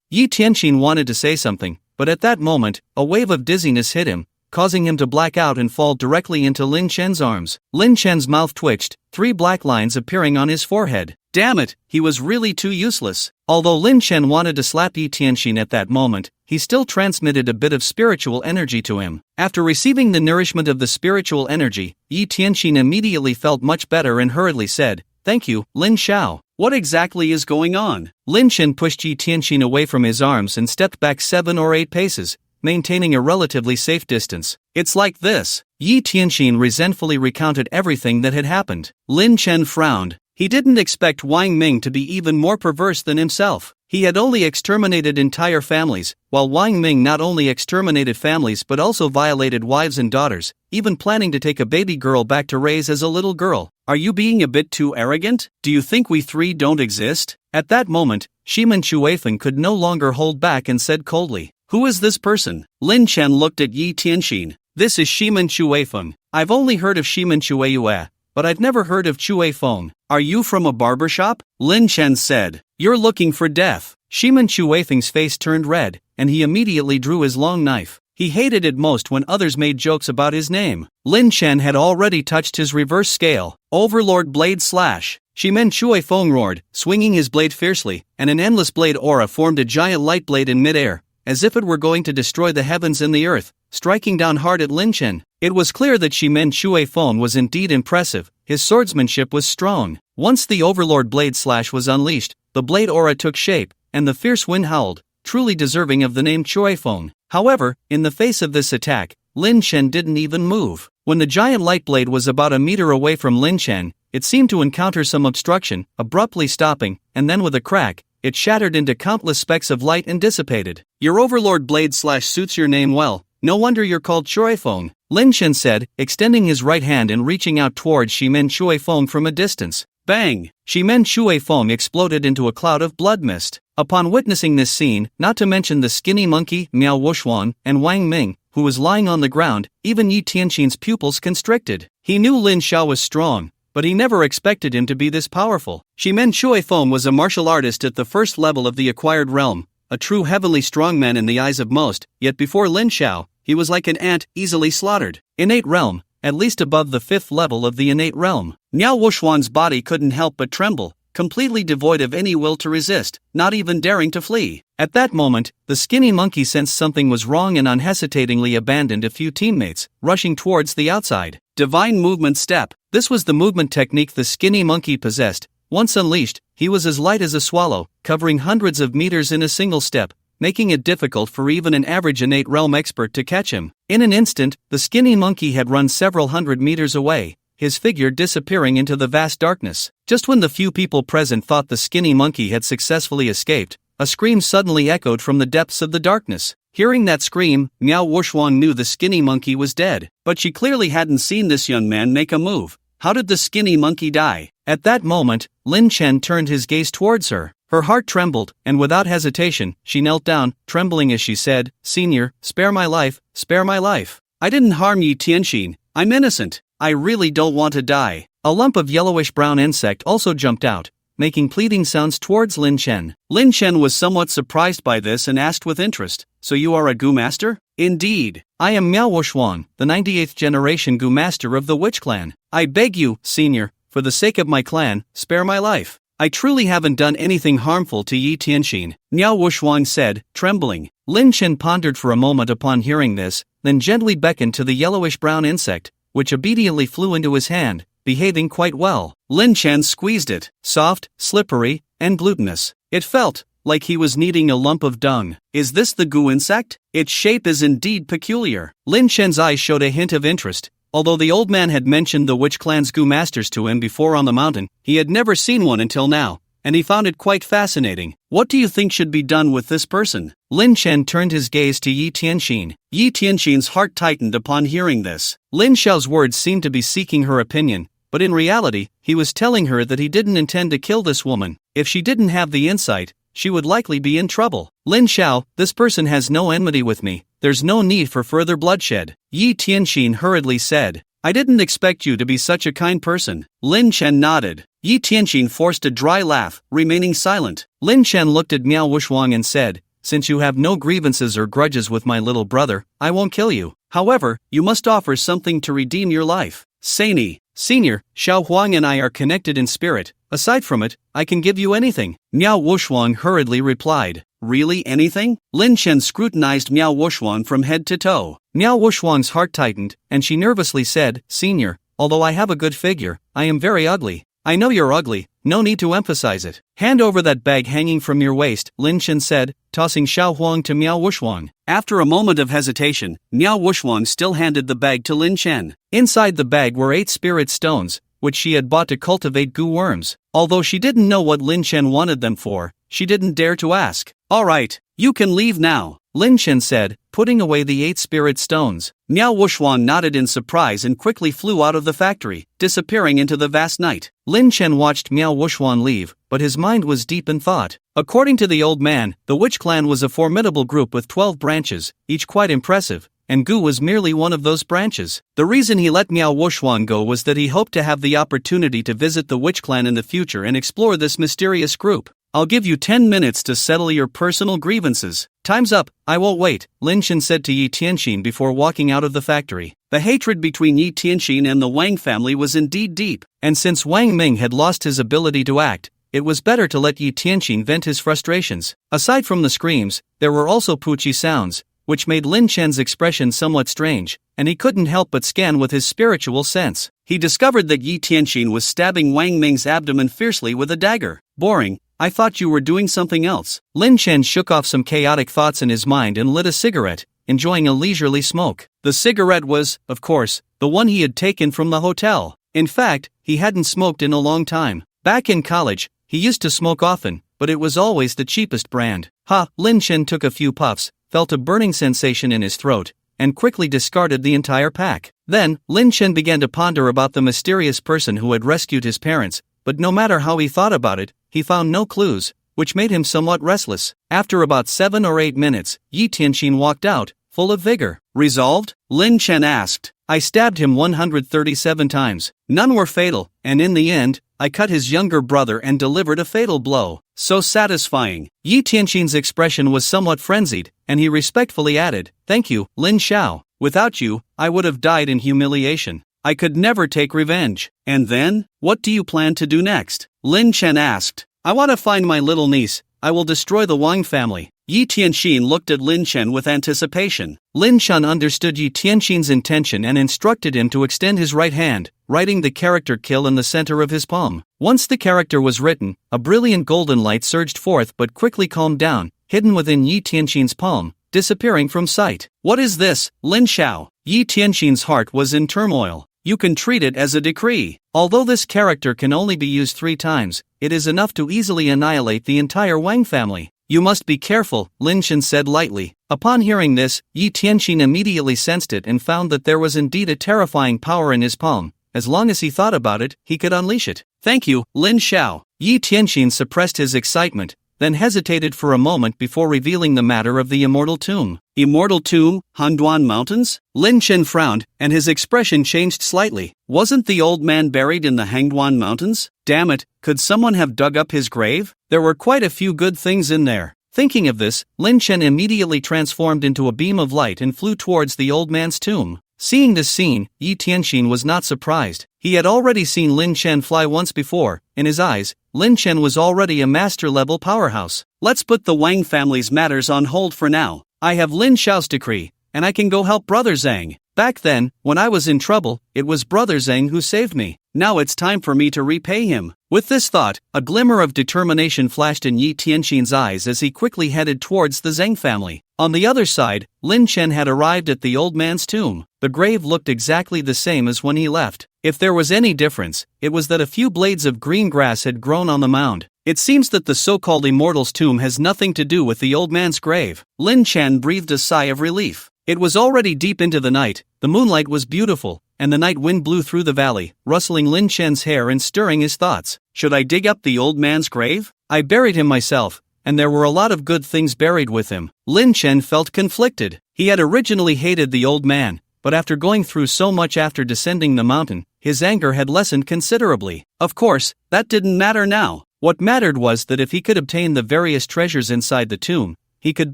B: Yi Tianxin wanted to say something, but at that moment, a wave of dizziness hit him, causing him to black out and fall directly into Lin Chen's arms. Lin Chen's mouth twitched, 3 black lines appearing on his forehead. Damn it, he was really too useless. Although Lin Chen wanted to slap Yi Tianxin at that moment, he still transmitted a bit of spiritual energy to him. After receiving the nourishment of the spiritual energy, Yi Tianxin immediately felt much better and hurriedly said, "Thank you, Lin Xiao. What exactly is going on?" Lin Chen pushed Yi Tianxin away from his arms and stepped back 7 or 8 paces, maintaining a relatively safe distance. "It's like this." Yi Tianxin resentfully recounted everything that had happened. Lin Chen frowned. He didn't expect Wang Ming to be even more perverse than himself. He had only exterminated entire families, while Wang Ming not only exterminated families but also violated wives and daughters, even planning to take a baby girl back to raise as a little girl. "Are you being a bit too arrogant? Do you think we 3 don't exist?" At that moment, Shimen Shuifeng could no longer hold back and said coldly, "Who is this person?" Lin Chen looked at Yi Tianxin. "This is Shimen Shuifeng. I've only heard of Shimen Shuiyue, but I've never heard of Chue Feng. Are you from a barber shop?" Lin Chen said. "You're looking for death." Shimen Shuifeng's face turned red, and he immediately drew his long knife. He hated it most when others made jokes about his name. Lin Chen had already touched his reverse scale. Overlord Blade Slash. Shimen Shuifeng roared, swinging his blade fiercely, and an endless blade aura formed a giant light blade in midair, as if it were going to destroy the heavens and the earth, striking down hard at Lin Chen. It was clear that Shimen Shuifeng was indeed impressive. His swordsmanship was strong. Once the Overlord Blade Slash was unleashed, the blade aura took shape, and the fierce wind howled, truly deserving of the name Shuifeng. However, in the face of this attack, Lin Chen didn't even move. When the giant light blade was about a meter away from Lin Chen, it seemed to encounter some obstruction, abruptly stopping, and then with a crack, it shattered into countless specks of light and dissipated. "Your Overlord Blade Slash suits your name well. No wonder you're called Shuifeng," Lin Chen said, extending his right hand and reaching out towards Shimen Shuifeng from a distance. Bang! Shimen Shuifeng exploded into a cloud of blood mist. Upon witnessing this scene, not to mention the skinny monkey, Miao Wuxuan, and Wang Ming, who was lying on the ground, even Yi Tianxin's pupils constricted. He knew Lin Xiao was strong, but he never expected him to be this powerful. Shimen Shuifeng was a martial artist at the 1st level of the acquired realm, a true heavenly strongman in the eyes of most, yet before Lin Xiao, he was like an ant, easily slaughtered. Innate realm, at least above the 5th level of the innate realm. Miao Wuxuan's body couldn't help but tremble, completely devoid of any will to resist, not even daring to flee. At that moment, the skinny monkey sensed something was wrong and unhesitatingly abandoned a few teammates, rushing towards the outside. Divine Movement Step. This was the movement technique the skinny monkey possessed. Once unleashed, he was as light as a swallow, covering hundreds of meters in a single step, making it difficult for even an average innate realm expert to catch him. In an instant, the skinny monkey had run several hundred meters away, his figure disappearing into the vast darkness. Just when the few people present thought the skinny monkey had successfully escaped, a scream suddenly echoed from the depths of the darkness. Hearing that scream, Miao Wuxuan knew the skinny monkey was dead, but she clearly hadn't seen this young man make a move. How did the skinny monkey die? At that moment, Lin Chen turned his gaze towards her. Her heart trembled, and without hesitation, she knelt down, trembling as she said, "Senior, spare my life, spare my life. I didn't harm Yi Tianxin. I'm innocent. I really don't want to die." A lump of yellowish-brown insect also jumped out, making pleading sounds towards Lin Chen. Lin Chen was somewhat surprised by this and asked with interest, "So you are a Gu Master?" "Indeed. I am Miao Wuxuan, the 98th generation Gu Master of the Witch Clan. I beg you, Senior, for the sake of my clan, spare my life. I truly haven't done anything harmful to Yi Tianxin," Miao Wuxuan said, trembling. Lin Chen pondered for a moment upon hearing this, then gently beckoned to the yellowish-brown insect, which obediently flew into his hand, behaving quite well. Lin Chen squeezed it, soft, slippery, and glutinous. It felt like he was kneading a lump of dung. Is this the goo insect? Its shape is indeed peculiar. Lin Chen's eyes showed a hint of interest. Although the old man had mentioned the witch clan's goo masters to him before on the mountain, he had never seen one until now, and he found it quite fascinating. What do you think should be done with this person? Lin Chen turned his gaze to Yi Tianxin. Yi Tianxin's heart tightened upon hearing this. Lin Xiao's words seemed to be seeking her opinion, but in reality, he was telling her that he didn't intend to kill this woman. If she didn't have the insight, she would likely be in trouble. Lin Xiao, this person has no enmity with me. There's no need for further bloodshed. Yi Tianxin hurriedly said. I didn't expect you to be such a kind person. Lin Chen nodded. Yi Tianxin forced a dry laugh, remaining silent. Lin Chen looked at Miao Wuxuang and said, since you have no grievances or grudges with my little brother, I won't kill you. However, you must offer something to redeem your life. Sani, Senior, Xiao Huang and I are connected in spirit. Aside from it, I can give you anything. Miao Wuxuang hurriedly replied. Really anything? Lin Chen scrutinized Miao Wuxuang from head to toe. Miao Wuxuang's heart tightened, and she nervously said, Senior, although I have a good figure, I am very ugly. I know you're ugly, no need to emphasize it. Hand over that bag hanging from your waist, Lin Chen said, tossing Xiao Huang to Miao Wuxuang. After a moment of hesitation, Miao Wuxuang still handed the bag to Lin Chen. Inside the bag were 8 spirit stones, which she had bought to cultivate goo worms. Although she didn't know what Lin Chen wanted them for, she didn't dare to ask. Alright, you can leave now, Lin Chen said, putting away the 8 spirit stones. Miao Wuxuang nodded in surprise and quickly flew out of the factory, disappearing into the vast night. Lin Chen watched Miao Wuxuang leave, but his mind was deep in thought. According to the old man, the witch clan was a formidable group with 12 branches, each quite impressive, and Gu was merely one of those branches. The reason he let Miao Wuxuang go was that he hoped to have the opportunity to visit the witch clan in the future and explore this mysterious group. I'll give you 10 minutes to settle your personal grievances. Time's up, I won't wait, Lin Chen said to Yi Tianxin before walking out of the factory. The hatred between Yi Tianxin and the Wang family was indeed deep, and since Wang Ming had lost his ability to act, it was better to let Yi Tianxin vent his frustrations. Aside from the screams, there were also poochie sounds, which made Lin Chen's expression somewhat strange, and he couldn't help but scan with his spiritual sense. He discovered that Yi Tianxin was stabbing Wang Ming's abdomen fiercely with a dagger. Boring. I thought you were doing something else. Lin Chen shook off some chaotic thoughts in his mind and lit a cigarette, enjoying a leisurely smoke. The cigarette was, of course, the one he had taken from the hotel. In fact, he hadn't smoked in a long time. Back in college, he used to smoke often, but it was always the cheapest brand. Lin Chen took a few puffs, felt a burning sensation in his throat, and quickly discarded the entire pack. Then, Lin Chen began to ponder about the mysterious person who had rescued his parents, but no matter how he thought about it, he found no clues, which made him somewhat restless. After about 7 or 8 minutes, Yi Tianxin walked out, full of vigor. Resolved? Lin Chen asked. I stabbed him 137 times. None were fatal, and in the end, I cut his younger brother and delivered a fatal blow. So satisfying. Yi Tianxin's expression was somewhat frenzied, and he respectfully added, Thank you, Lin Xiao. Without you, I would have died in humiliation. I could never take revenge. And then, what do you plan to do next? Lin Chen asked. I want to find my little niece. I will destroy the Wang family. Yi Tianxin looked at Lin Chen with anticipation. Lin Chen understood Yi Tianxin's intention and instructed him to extend his right hand, writing the character kill in the center of his palm. Once the character was written, a brilliant golden light surged forth but quickly calmed down, hidden within Yi Tianxin's palm, disappearing from sight. What is this, Lin Xiao? Yi Tianxin's heart was in turmoil. You can treat it as a decree. Although this character can only be used 3 times, it is enough to easily annihilate the entire Wang family. You must be careful, Lin Chen said lightly. Upon hearing this, Yi Tianxin immediately sensed it and found that there was indeed a terrifying power in his palm. As long as he thought about it, he could unleash it. Thank you, Lin Xiao. Yi Tianxin suppressed his excitement, then hesitated for a moment before revealing the matter of the Immortal Tomb. Immortal Tomb, Handuan Mountains? Lin Chen frowned, and his expression changed slightly. Wasn't the old man buried in the Hangduan Mountains? Damn it, could someone have dug up his grave? There were quite a few good things in there. Thinking of this, Lin Chen immediately transformed into a beam of light and flew towards the old man's tomb. Seeing this scene, Yi Tianxin was not surprised. He had already seen Lin Chen fly once before. In his eyes, Lin Chen was already a master-level powerhouse. Let's put the Wang family's matters on hold for now. I have Lin Xiao's decree, and I can go help Brother Zhang. Back then, when I was in trouble, it was Brother Zhang who saved me. now it's time for me to repay him. With this thought, a glimmer of determination flashed in Yi Tianxin's eyes as he quickly headed towards the Zheng family. On the other side, Lin Chen had arrived at the old man's tomb. The grave looked exactly the same as when he left. If there was any difference, it was that a few blades of green grass had grown on the mound. It seems that the so-called Immortal's tomb has nothing to do with the old man's grave. Lin Chen breathed a sigh of relief. It was already deep into the night, the moonlight was beautiful, and the night wind blew through the valley, rustling Lin Chen's hair and stirring his thoughts. Should I dig up the old man's grave? I buried him myself, and there were a lot of good things buried with him. Lin Chen felt conflicted. He had originally hated the old man, but after going through so much after descending the mountain, his anger had lessened considerably. Of course, that didn't matter now. What mattered was that if he could obtain the various treasures inside the tomb, he could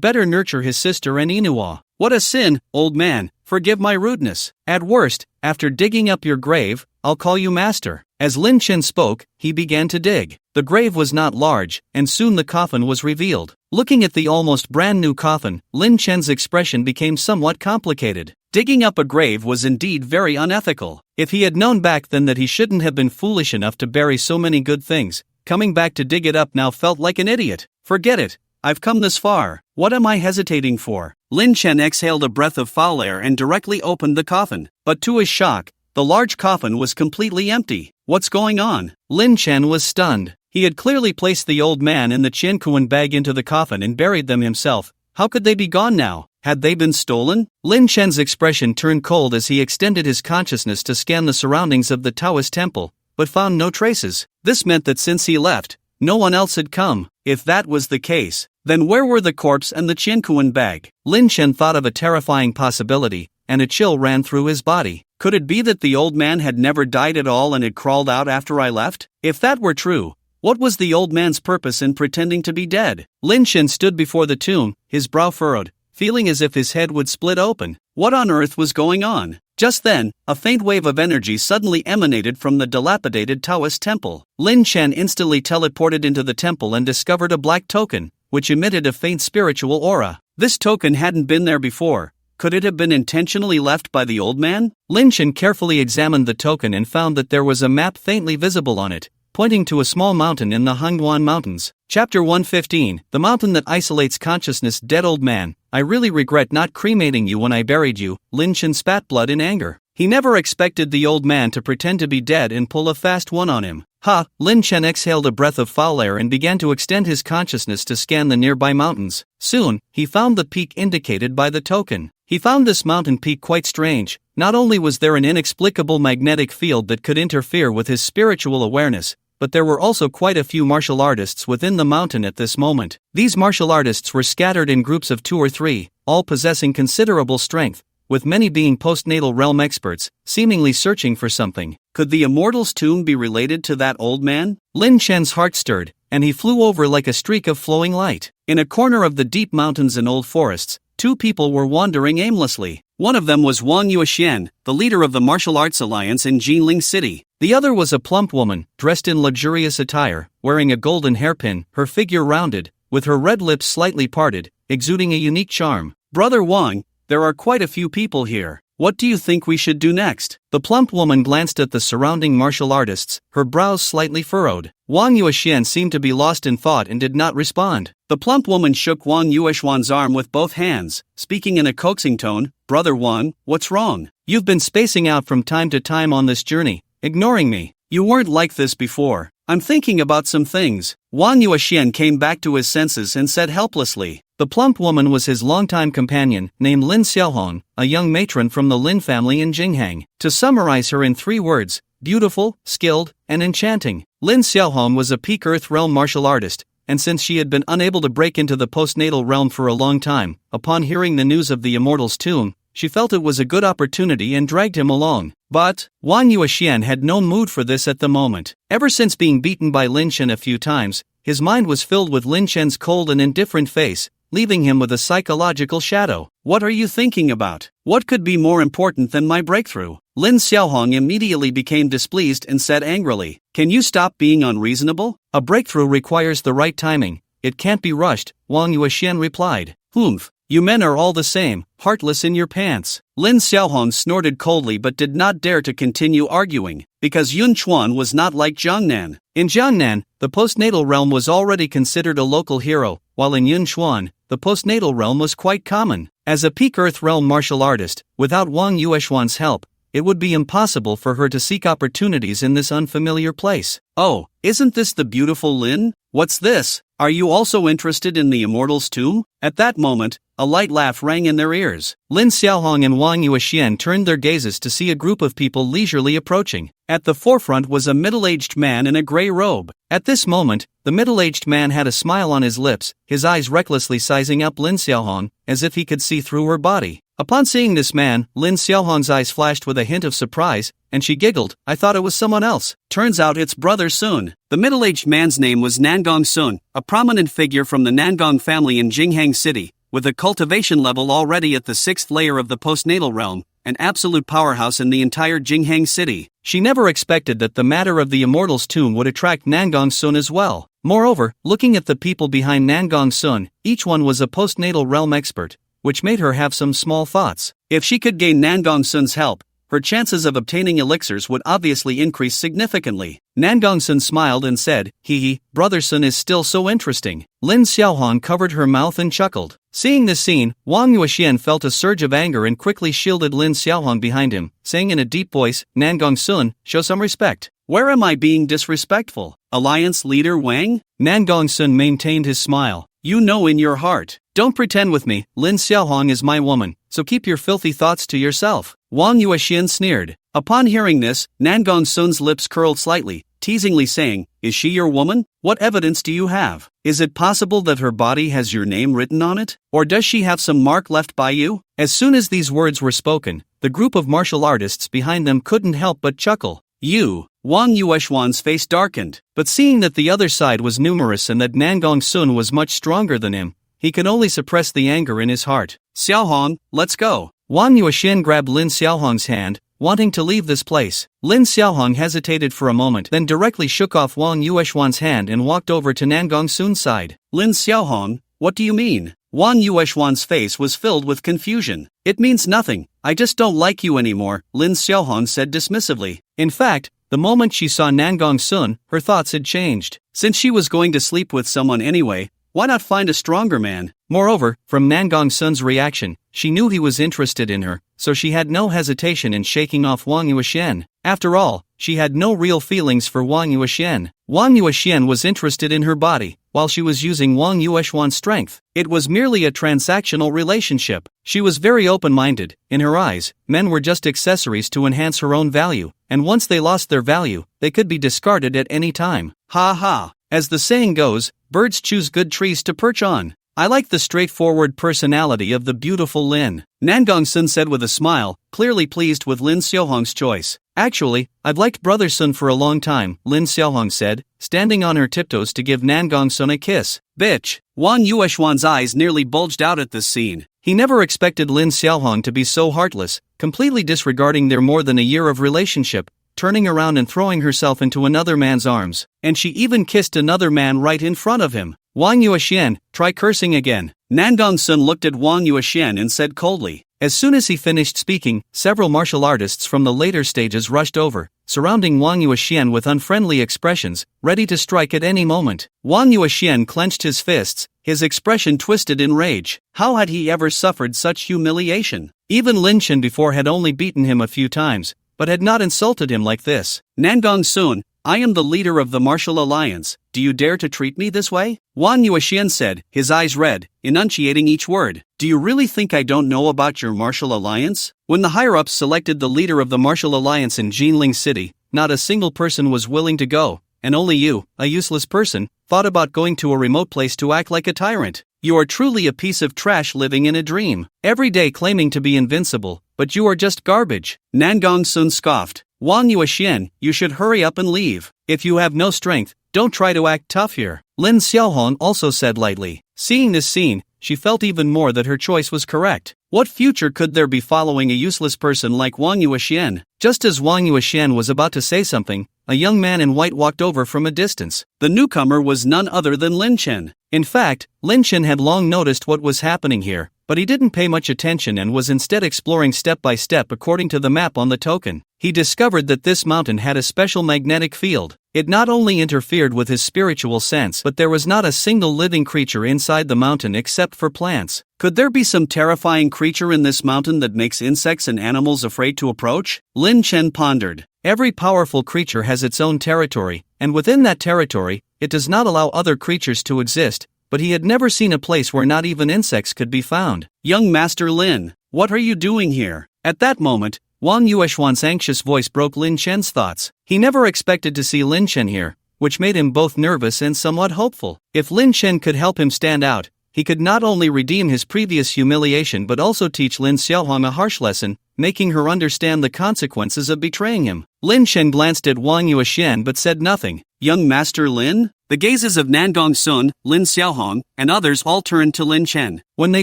B: better nurture his sister and Inuwa. What a sin, old man, forgive my rudeness. At worst, after digging up your grave, I'll call you master. As Lin Chen spoke, he began to dig. The grave was not large, and soon the coffin was revealed. Looking at the almost brand new coffin, Lin Chen's expression became somewhat complicated. Digging up a grave was indeed very unethical. If he had known back then that he shouldn't have been foolish enough to bury so many good things, coming back to dig it up now felt like an idiot. Forget it. I've come this far. What am I hesitating for? Lin Chen exhaled a breath of foul air and directly opened the coffin. But to his shock, the large coffin was completely empty. What's going on? Lin Chen was stunned. He had clearly placed the old man and the Qiankuan bag into the coffin and buried them himself. How could they be gone now? Had they been stolen? Lin Chen's expression turned cold as he extended his consciousness to scan the surroundings of the Taoist temple, but found no traces. This meant that since he left, no one else had come. If that was the case, then where were the corpse and the Qiankuan bag? Lin Chen thought of a terrifying possibility, and a chill ran through his body. Could it be that the old man had never died at all and had crawled out after I left? If that were true, what was the old man's purpose in pretending to be dead? Lin Chen stood before the tomb, his brow furrowed, feeling as if his head would split open. What on earth was going on? Just then, a faint wave of energy suddenly emanated from the dilapidated Taoist temple. Lin Chen instantly teleported into the temple and discovered a black token, which emitted a faint spiritual aura. This token hadn't been there before. Could it have been intentionally left by the old man? Lin Chen carefully examined the token and found that there was a map faintly visible on it, pointing to a small mountain in the Hangguan Mountains. Chapter 115, The Mountain That Isolates Consciousness. Dead old man, I really regret not cremating you when I buried you. Lin Chen spat blood in anger. He never expected the old man to pretend to be dead and pull a fast one on him. Ha! Lin Chen exhaled a breath of foul air and began to extend his consciousness to scan the nearby mountains. Soon, he found the peak indicated by the token. He found this mountain peak quite strange. Not only was there an inexplicable magnetic field that could interfere with his spiritual awareness, but there were also quite a few martial artists within the mountain at this moment. These martial artists were scattered in groups of 2 or 3, all possessing considerable strength, with many being postnatal realm experts, seemingly searching for something. Could the Immortal's tomb be related to that old man? Lin Chen's heart stirred, and he flew over like a streak of flowing light. In a corner of the deep mountains and old forests, 2 people were wandering aimlessly. One of them was Wang Yuexian, the leader of the Martial Arts Alliance in Jinling City. The other was a plump woman, dressed in luxurious attire, wearing a golden hairpin, her figure rounded, with her red lips slightly parted, exuding a unique charm. Brother Wang, there are quite a few people here. What do you think we should do next? The plump woman glanced at the surrounding martial artists, her brows slightly furrowed. Wang Yuexian seemed to be lost in thought and did not respond. The plump woman shook Wang Yuexian's arm with both hands, speaking in a coaxing tone. Brother Wang, what's wrong? You've been spacing out from time to time on this journey, ignoring me. You weren't like this before. I'm thinking about some things. Wang Yuexian came back to his senses and said helplessly. The plump woman was his longtime companion, named Lin Xiaohong, a young matron from the Lin family in Jinghang. To summarize her in 3 words, beautiful, skilled, and enchanting. Lin Xiaohong was a peak Earth realm martial artist, and since she had been unable to break into the postnatal realm for a long time, upon hearing the news of the Immortal's tomb, she felt it was a good opportunity and dragged him along. But Wang Yuexian had no mood for this at the moment. Ever since being beaten by Lin Chen a few times, his mind was filled with Lin Chen's cold and indifferent face, leaving him with a psychological shadow. What are you thinking about? What could be more important than my breakthrough? Lin Xiaohong immediately became displeased and said angrily, Can you stop being unreasonable? A breakthrough requires the right timing. It can't be rushed, Wang Yuexian replied. Humph, You men are all the same, heartless in your pants. Lin Xiaohong snorted coldly but did not dare to continue arguing, because Yun Chuan was not like Jiangnan. In Jiangnan, the postnatal realm was already considered a local hero, while in Yun Chuan, the postnatal realm was quite common. As a peak Earth realm martial artist, without Wang Yueshuan's help, it would be impossible for her to seek opportunities in this unfamiliar place. Oh, isn't this the beautiful Lin? What's this? Are you also interested in the Immortal's tomb? At that moment, a light laugh rang in their ears. Lin Xiaohong and Wang Yuexian turned their gazes to see a group of people leisurely approaching. At the forefront was a middle-aged man in a gray robe. At this moment, the middle-aged man had a smile on his lips, his eyes recklessly sizing up Lin Xiaohong, as if he could see through her body. Upon seeing this man, Lin Xiaohong's eyes flashed with a hint of surprise, and she giggled. I thought it was someone else. Turns out it's Brother Sun. The middle-aged man's name was Nangong Sun, a prominent figure from the Nangong family in Jinghang City, with a cultivation level already at the 6th layer of the postnatal realm, an absolute powerhouse in the entire Jinghang City. She never expected that the matter of the Immortal's tomb would attract Nangong Sun as well. Moreover, looking at the people behind Nangong Sun, each one was a postnatal realm expert, which made her have some small thoughts. If she could gain Nangong Sun's help, her chances of obtaining elixirs would obviously increase significantly. Nangong Sun smiled and said, "Hee, Brother Sun is still so interesting." Lin Xiaohong covered her mouth and chuckled. Seeing this scene, Wang Yuexian felt a surge of anger and quickly shielded Lin Xiaohong behind him, saying in a deep voice, "Nangong Sun, show some respect." "Where am I being disrespectful? Alliance leader Wang?" Nangong Sun maintained his smile. "You know in your heart. Don't pretend with me, Lin Xiaohong is my woman, so keep your filthy thoughts to yourself." Wang Yuexian sneered. Upon hearing this, Nangong Sun's lips curled slightly, teasingly saying, "Is she your woman? What evidence do you have? Is it possible that her body has your name written on it? Or does she have some mark left by you?" As soon as these words were spoken, the group of martial artists behind them couldn't help but chuckle. "You." Wang Yueshuan's face darkened, but seeing that the other side was numerous and that Nangong Sun was much stronger than him, he could only suppress the anger in his heart. "Xiaohong, let's go." Wang Yuexian grabbed Lin Xiaohong's hand, wanting to leave this place. Lin Xiaohong hesitated for a moment, then directly shook off Wang Yueshuan's hand and walked over to Nangong Sun's side. "Lin Xiaohong, what do you mean?" Wang Yueshuan's face was filled with confusion. "It means nothing, I just don't like you anymore," Lin Xiaohong said dismissively. In fact, the moment she saw Nangong Sun, her thoughts had changed. Since she was going to sleep with someone anyway, why not find a stronger man? Moreover, from Nangong Sun's reaction, she knew he was interested in her, so she had no hesitation in shaking off Wang Yuexian. After all, she had no real feelings for Wang Yuexian. Wang Yuexian was interested in her body, while she was using Wang Yueshuan's strength. It was merely a transactional relationship. She was very open-minded. In her eyes, men were just accessories to enhance her own value, and once they lost their value, they could be discarded at any time. Ha ha. As the saying goes, birds choose good trees to perch on. I like the straightforward personality of the beautiful Lin. Nangong Sun said with a smile, clearly pleased with Lin Xiaohong's choice. Actually, I've liked Brother Sun for a long time, Lin Xiaohong said, standing on her tiptoes to give Nangong Sun a kiss. Bitch! Wang Yueshuan's eyes nearly bulged out at this scene. He never expected Lin Xiaohong to be so heartless, completely disregarding their more than a year of relationship, turning around and throwing herself into another man's arms, and she even kissed another man right in front of him. Wang Yuexian, try cursing again. Nangong Sun looked at Wang Yuexian and said coldly. As soon as he finished speaking, several martial artists from the later stages rushed over, surrounding Wang Yuexian with unfriendly expressions, ready to strike at any moment. Wang Yuexian clenched his fists, his expression twisted in rage. How had he ever suffered such humiliation? Even Lin Chen before had only beaten him a few times, but had not insulted him like this. Nangong Sun, I am the leader of the martial alliance. Do you dare to treat me this way? Wang Yuexian said, his eyes red, enunciating each word. Do you really think I don't know about your martial alliance? When the higher-ups selected the leader of the martial alliance in Jinling City, not a single person was willing to go, and only you, a useless person, thought about going to a remote place to act like a tyrant. You are truly a piece of trash living in a dream, every day claiming to be invincible, but you are just garbage. Nangong Sun scoffed. Wang Yuexian, you should hurry up and leave. If you have no strength, don't try to act tough here. Lin Xiaohong also said lightly. Seeing this scene, she felt even more that her choice was correct. What future could there be following a useless person like Wang Yuexian? Just as Wang Yuexian was about to say something, a young man in white walked over from a distance. The newcomer was none other than Lin Chen. In fact, Lin Chen had long noticed what was happening here, but he didn't pay much attention and was instead exploring step by step according to the map on the token. He discovered that this mountain had a special magnetic field. It not only interfered with his spiritual sense, but there was not a single living creature inside the mountain except for plants.
A: Could there be some terrifying creature in this mountain that makes insects and animals afraid to approach? Lin Chen pondered.
B: Every powerful creature has its own territory, and within that territory, it does not allow other creatures to exist, but he had never seen a place where not even insects could be found.
A: Young Master Lin, what are you doing here? At that moment, Wang Yuexuan's anxious voice broke Lin Chen's thoughts. He never expected to see Lin Chen here, which made him both nervous and somewhat hopeful. If Lin Chen could help him stand out, he could not only redeem his previous humiliation but also teach Lin Xiaohong a harsh lesson, making her understand the consequences of betraying him. Lin Chen glanced at Wang Yuexian but said nothing. Young Master Lin? The gazes of Nangong Sun, Lin Xiaohong, and others all turned to Lin Chen.
B: When they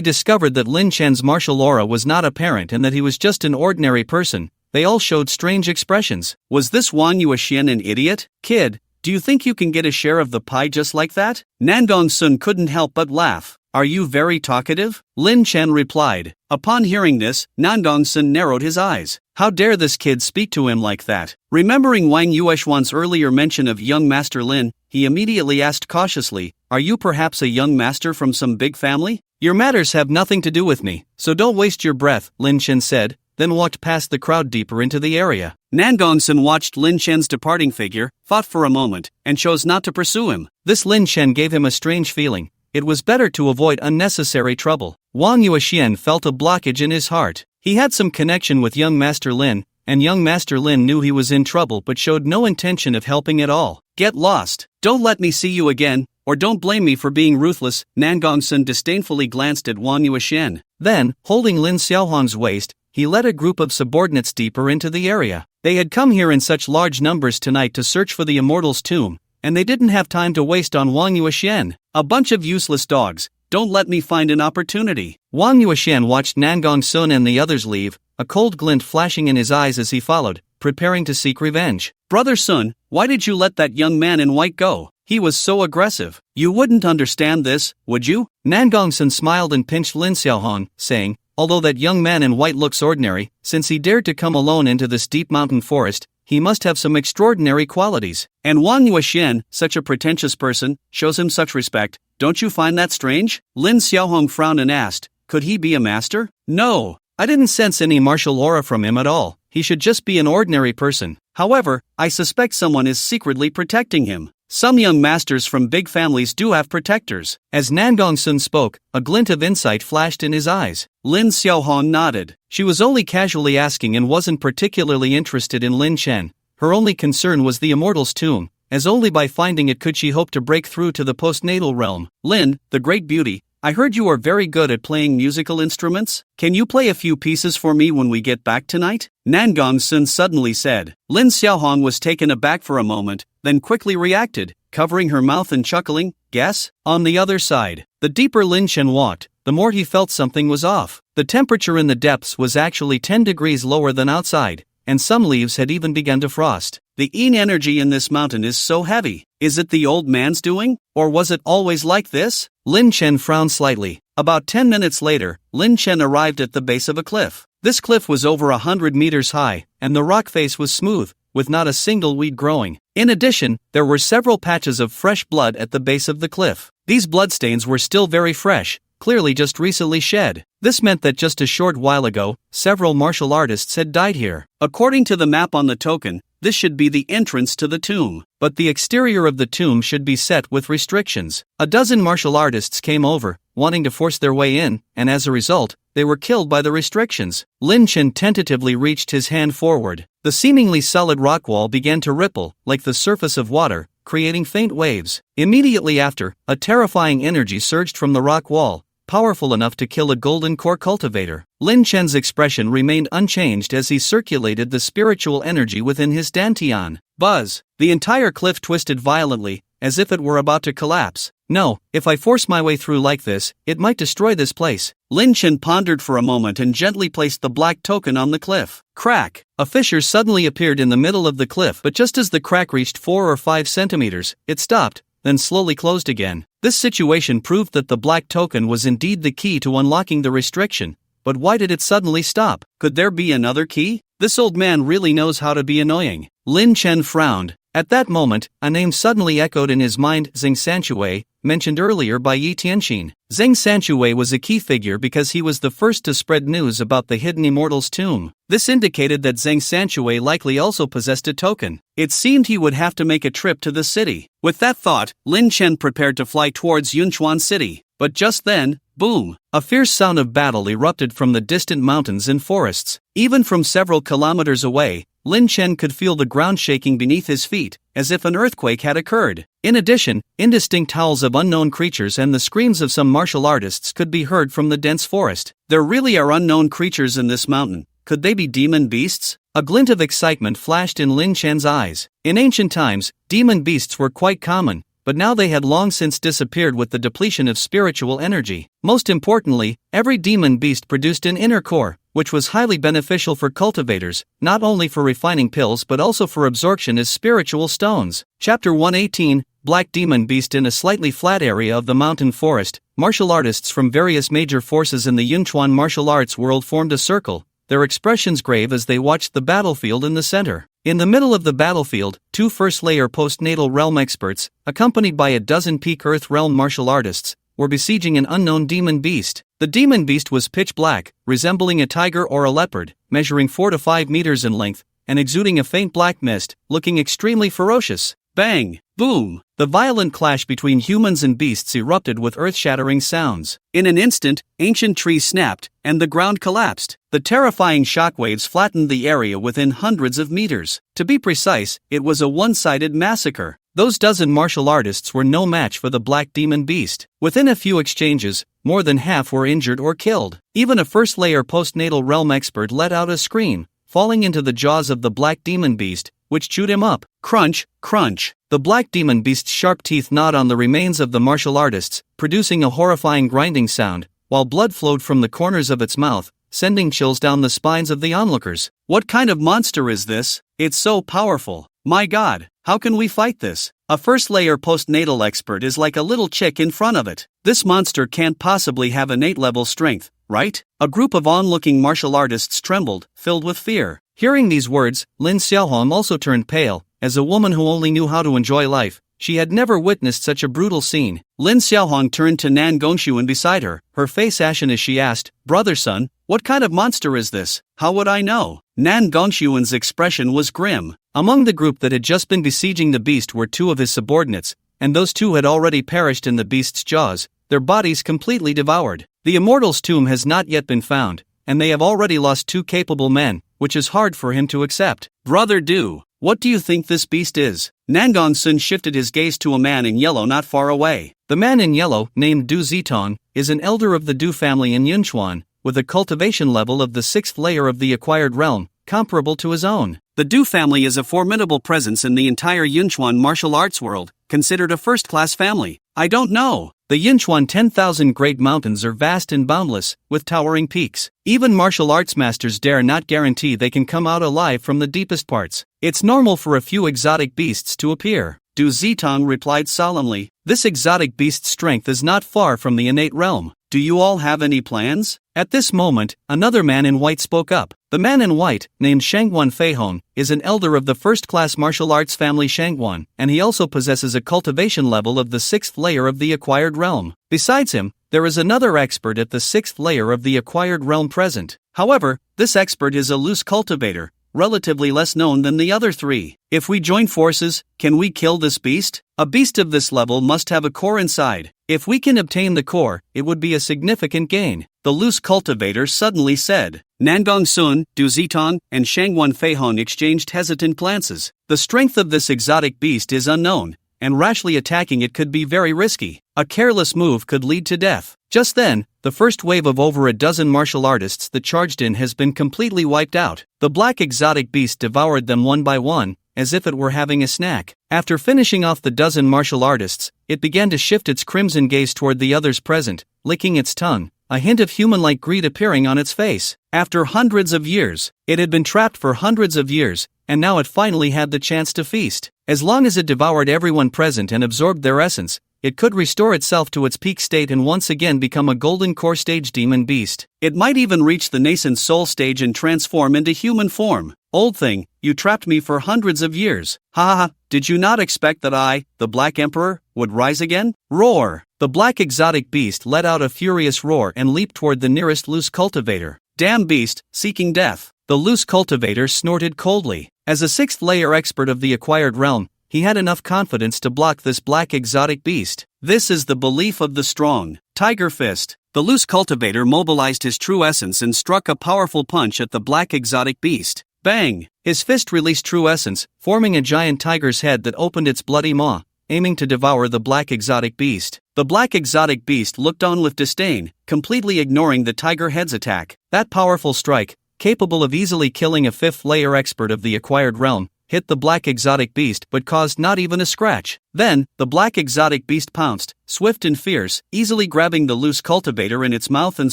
B: discovered that Lin Chen's martial aura was not apparent and that he was just an ordinary person, they all showed strange expressions.
A: Was this Wang Yuexian an idiot? Kid, do you think you can get a share of the pie just like that? Nangong Sun couldn't help but laugh. Are you very talkative? Lin Chen replied. Upon hearing this, Nangong Sun narrowed his eyes. How dare this kid speak to him like that? Remembering Wang Yuexuan's earlier mention of young Master Lin, he immediately asked cautiously, are you perhaps a young master from some big family?
B: Your matters have nothing to do with me, so don't waste your breath, Lin Chen said, then walked past the crowd deeper into the area.
A: Nangong Sun watched Lin Chen's departing figure, thought for a moment, and chose not to pursue him.
B: This Lin Chen gave him a strange feeling. It was better to avoid unnecessary trouble. Wang Yuexian felt a blockage in his heart. He had some connection with young Master Lin, and young Master Lin knew he was in trouble but showed no intention of helping at all.
A: Get lost. Don't let me see you again, or don't blame me for being ruthless. Nangong Sun disdainfully glanced at Wang Yuexian.
B: Then, holding Lin Xiaohong's waist, he led a group of subordinates deeper into the area. They had come here in such large numbers tonight to search for the Immortal's tomb, and they didn't have time to waste on Wang Yuexian.
A: A bunch of useless dogs. Don't let me find an opportunity.
B: Wang Yuexian watched Nangong Sun and the others leave, a cold glint flashing in his eyes as he followed, preparing to seek revenge.
A: Brother Sun, why did you let that young man in white go? He was so aggressive. You wouldn't understand this, would you?
B: Nangong Sun smiled and pinched Lin Xiaohong, saying, although that young man in white looks ordinary, since he dared to come alone into this deep mountain forest, he must have some extraordinary qualities.
A: And Wang Yuexian, such a pretentious person, shows him such respect. Don't you find that strange? Lin Xiaohong frowned and asked, could he be a master?
B: No, I didn't sense any martial aura from him at all. He should just be an ordinary person.
A: However, I suspect someone is secretly protecting him. Some young masters from big families do have protectors.
B: As Nangong Sun spoke, a glint of insight flashed in his eyes.
A: Lin Xiaohong nodded.
B: She was only casually asking and wasn't particularly interested in Lin Chen. Her only concern was the Immortal's tomb, as only by finding it could she hope to break through to the postnatal realm.
A: Lin, the great beauty, I heard you are very good at playing musical instruments. Can you play a few pieces for me when we get back tonight? Nangong Sun suddenly said. Lin Xiaohong was taken aback for a moment, then quickly reacted, covering her mouth and chuckling, guess?
B: On the other side, the deeper Lin Chen walked, the more he felt something was off. The temperature in the depths was actually 10 degrees lower than outside, and some leaves had even begun to frost.
A: The Yin energy in this mountain is so heavy. Is it the old man's doing? Or was it always like this?
B: Lin Chen frowned slightly.
A: About 10 minutes later, Lin Chen arrived at the base of a cliff. This cliff was over 100 meters high, and the rock face was smooth, with not a single weed growing. In addition, there were several patches of fresh blood at the base of the cliff. These bloodstains were still very fresh, clearly just recently shed. This meant that just a short while ago, several martial artists had died here. According to the map on the token, this should be the entrance to the tomb.
B: But the exterior of the tomb should be set with restrictions. A dozen martial artists came over, wanting to force their way in, and as a result, they were killed by the restrictions. Lin Chen tentatively reached his hand forward. The seemingly solid rock wall began to ripple, like the surface of water, creating faint waves. Immediately after, a terrifying energy surged from the rock wall, powerful enough to kill a golden core cultivator. Lin Chen's expression remained unchanged as he circulated the spiritual energy within his dantian. Buzz! The entire cliff twisted violently, as if it were about to collapse. No, if I force my way through like this, it might destroy this place.
A: Lin Chen pondered for a moment and gently placed the black token on the cliff. Crack!
B: A fissure suddenly appeared in the middle of the cliff, but just as the crack reached 4 or 5 centimeters, it stopped, then slowly closed again. This situation proved that the black token was indeed the key to unlocking the restriction. But why did it suddenly stop? Could there be another key? This old man really knows how to be annoying. Lin Chen frowned. At that moment, a name suddenly echoed in his mind: Zheng Sanchuei, mentioned earlier by Yi Tianxin. Zheng Sanchuei was a key figure because he was the first to spread news about the hidden Immortal's tomb. This indicated that Zheng Sanchuei likely also possessed a token. It seemed he would have to make a trip to the city. With that thought, Lin Chen prepared to fly towards Yunchuan City. But just then, boom! A fierce sound of battle erupted from the distant mountains and forests. Even from several kilometers away, Lin Chen could feel the ground shaking beneath his feet, as if an earthquake had occurred. In addition, indistinct howls of unknown creatures and the screams of some martial artists could be heard from the dense forest. There really are unknown creatures in this mountain. Could they be demon beasts? A glint of excitement flashed in Lin Chen's eyes. In ancient times, demon beasts were quite common, but now they had long since disappeared with the depletion of spiritual energy. Most importantly, every demon beast produced an inner core, which was highly beneficial for cultivators, not only for refining pills but also for absorption as spiritual stones. Chapter 118, Black Demon Beast. In a slightly flat area of the mountain forest, martial artists from various major forces in the Yunchuan martial arts world formed a circle, their expressions grave as they watched the battlefield in the center. In the middle of the battlefield, 2 first-layer post-natal realm experts, accompanied by a dozen peak Earth realm martial artists, were besieging an unknown demon beast. The demon beast was pitch black, resembling a tiger or a leopard, measuring 4 to 5 meters in length, and exuding a faint black mist, looking extremely ferocious. Bang! Boom! The violent clash between humans and beasts erupted with earth-shattering sounds. In an instant, ancient trees snapped, and the ground collapsed. The terrifying shockwaves flattened the area within hundreds of meters. To be precise, it was a one-sided massacre. Those dozen martial artists were no match for the black demon beast. Within a few exchanges, more than half were injured or killed. Even a first-layer post-natal realm expert let out a scream, falling into the jaws of the black demon beast, which chewed him up. Crunch, crunch. The black demon beast's sharp teeth gnawed on the remains of the martial artists, producing a horrifying grinding sound, while blood flowed from the corners of its mouth, sending chills down the spines of the onlookers. What kind of monster is this? It's so powerful. My God, how can we fight this? A first-layer post-natal expert is like a little chick in front of it. This monster can't possibly have innate level strength, right? A group of onlooking martial artists trembled, filled with fear. Hearing these words, Lin Xiaohong also turned pale. As a woman who only knew how to enjoy life, she had never witnessed such a brutal scene. Lin Xiaohong turned to Nan Gongshuan beside her, her face ashen as she asked, "Brother son, what kind of monster is this? How would I know?" Nan Gongshuan's expression was grim. Among the group that had just been besieging the beast were 2 of his subordinates, and those 2 had already perished in the beast's jaws, their bodies completely devoured. The Immortal's tomb has not yet been found, and they have already lost 2 capable men, which is hard for him to accept. Brother Du, what do you think this beast is? Nangong Sun shifted his gaze to a man in yellow not far away. The man in yellow, named Du Zitong, is an elder of the Du family in Yunchuan, with a cultivation level of the 6th layer of the acquired realm, comparable to his own. The Du family is a formidable presence in the entire Yunchuan martial arts world, considered a first-class family. I don't know. The Yunchuan 10,000 Great Mountains are vast and boundless, with towering peaks. Even martial arts masters dare not guarantee they can come out alive from the deepest parts. It's normal for a few exotic beasts to appear. Du Zitong replied solemnly, "This exotic beast's strength is not far from the innate realm. Do you all have any plans?" At this moment, another man in white spoke up. The man in white, named Shangguan Feihong, is an elder of the first-class martial arts family Shangguan, and he also possesses a cultivation level of the 6th layer of the acquired realm. Besides him, there is another expert at the 6th layer of the acquired realm present. However, this expert is a loose cultivator, relatively less known than the other 3. If we join forces, can we kill this beast? A beast of this level must have a core inside. If we can obtain the core, it would be a significant gain. The loose cultivator suddenly said. Nangong Sun, Du Zitong, and Shangguan Feihong exchanged hesitant glances. The strength of this exotic beast is unknown, and rashly attacking it could be very risky. A careless move could lead to death. Just then, the first wave of over a dozen martial artists that charged in has been completely wiped out. The black exotic beast devoured them one by one, as if it were having a snack. After finishing off the dozen martial artists, it began to shift its crimson gaze toward the others present, licking its tongue, a hint of human-like greed appearing on its face. After hundreds of years, it had been trapped for hundreds of years, and now it finally had the chance to feast. As long as it devoured everyone present and absorbed their essence, it could restore itself to its peak state and once again become a golden core stage demon beast.
A: It might even reach the nascent soul stage and transform into human form. Old thing, you trapped me for hundreds of years. Ha ha ha, did you not expect that I, the Black Emperor, would rise again? Roar! The black exotic beast let out a furious roar and leaped toward the nearest loose cultivator. Damn beast, seeking death. The loose cultivator snorted coldly. As a 6th layer expert of the acquired realm, he had enough confidence to block this black exotic beast. This is the belief of the strong. Tiger Fist. The loose cultivator mobilized his true essence and struck a powerful punch at the black exotic beast. Bang! His fist released true essence, forming a giant tiger's head that opened its bloody maw, aiming to devour the black exotic beast. The black exotic beast looked on with disdain, completely ignoring the tiger head's attack. That powerful strike, capable of easily killing a 5th layer expert of the acquired realm, hit the black exotic beast but caused not even a scratch. Then, the black exotic beast pounced, swift and fierce, easily grabbing the loose cultivator in its mouth and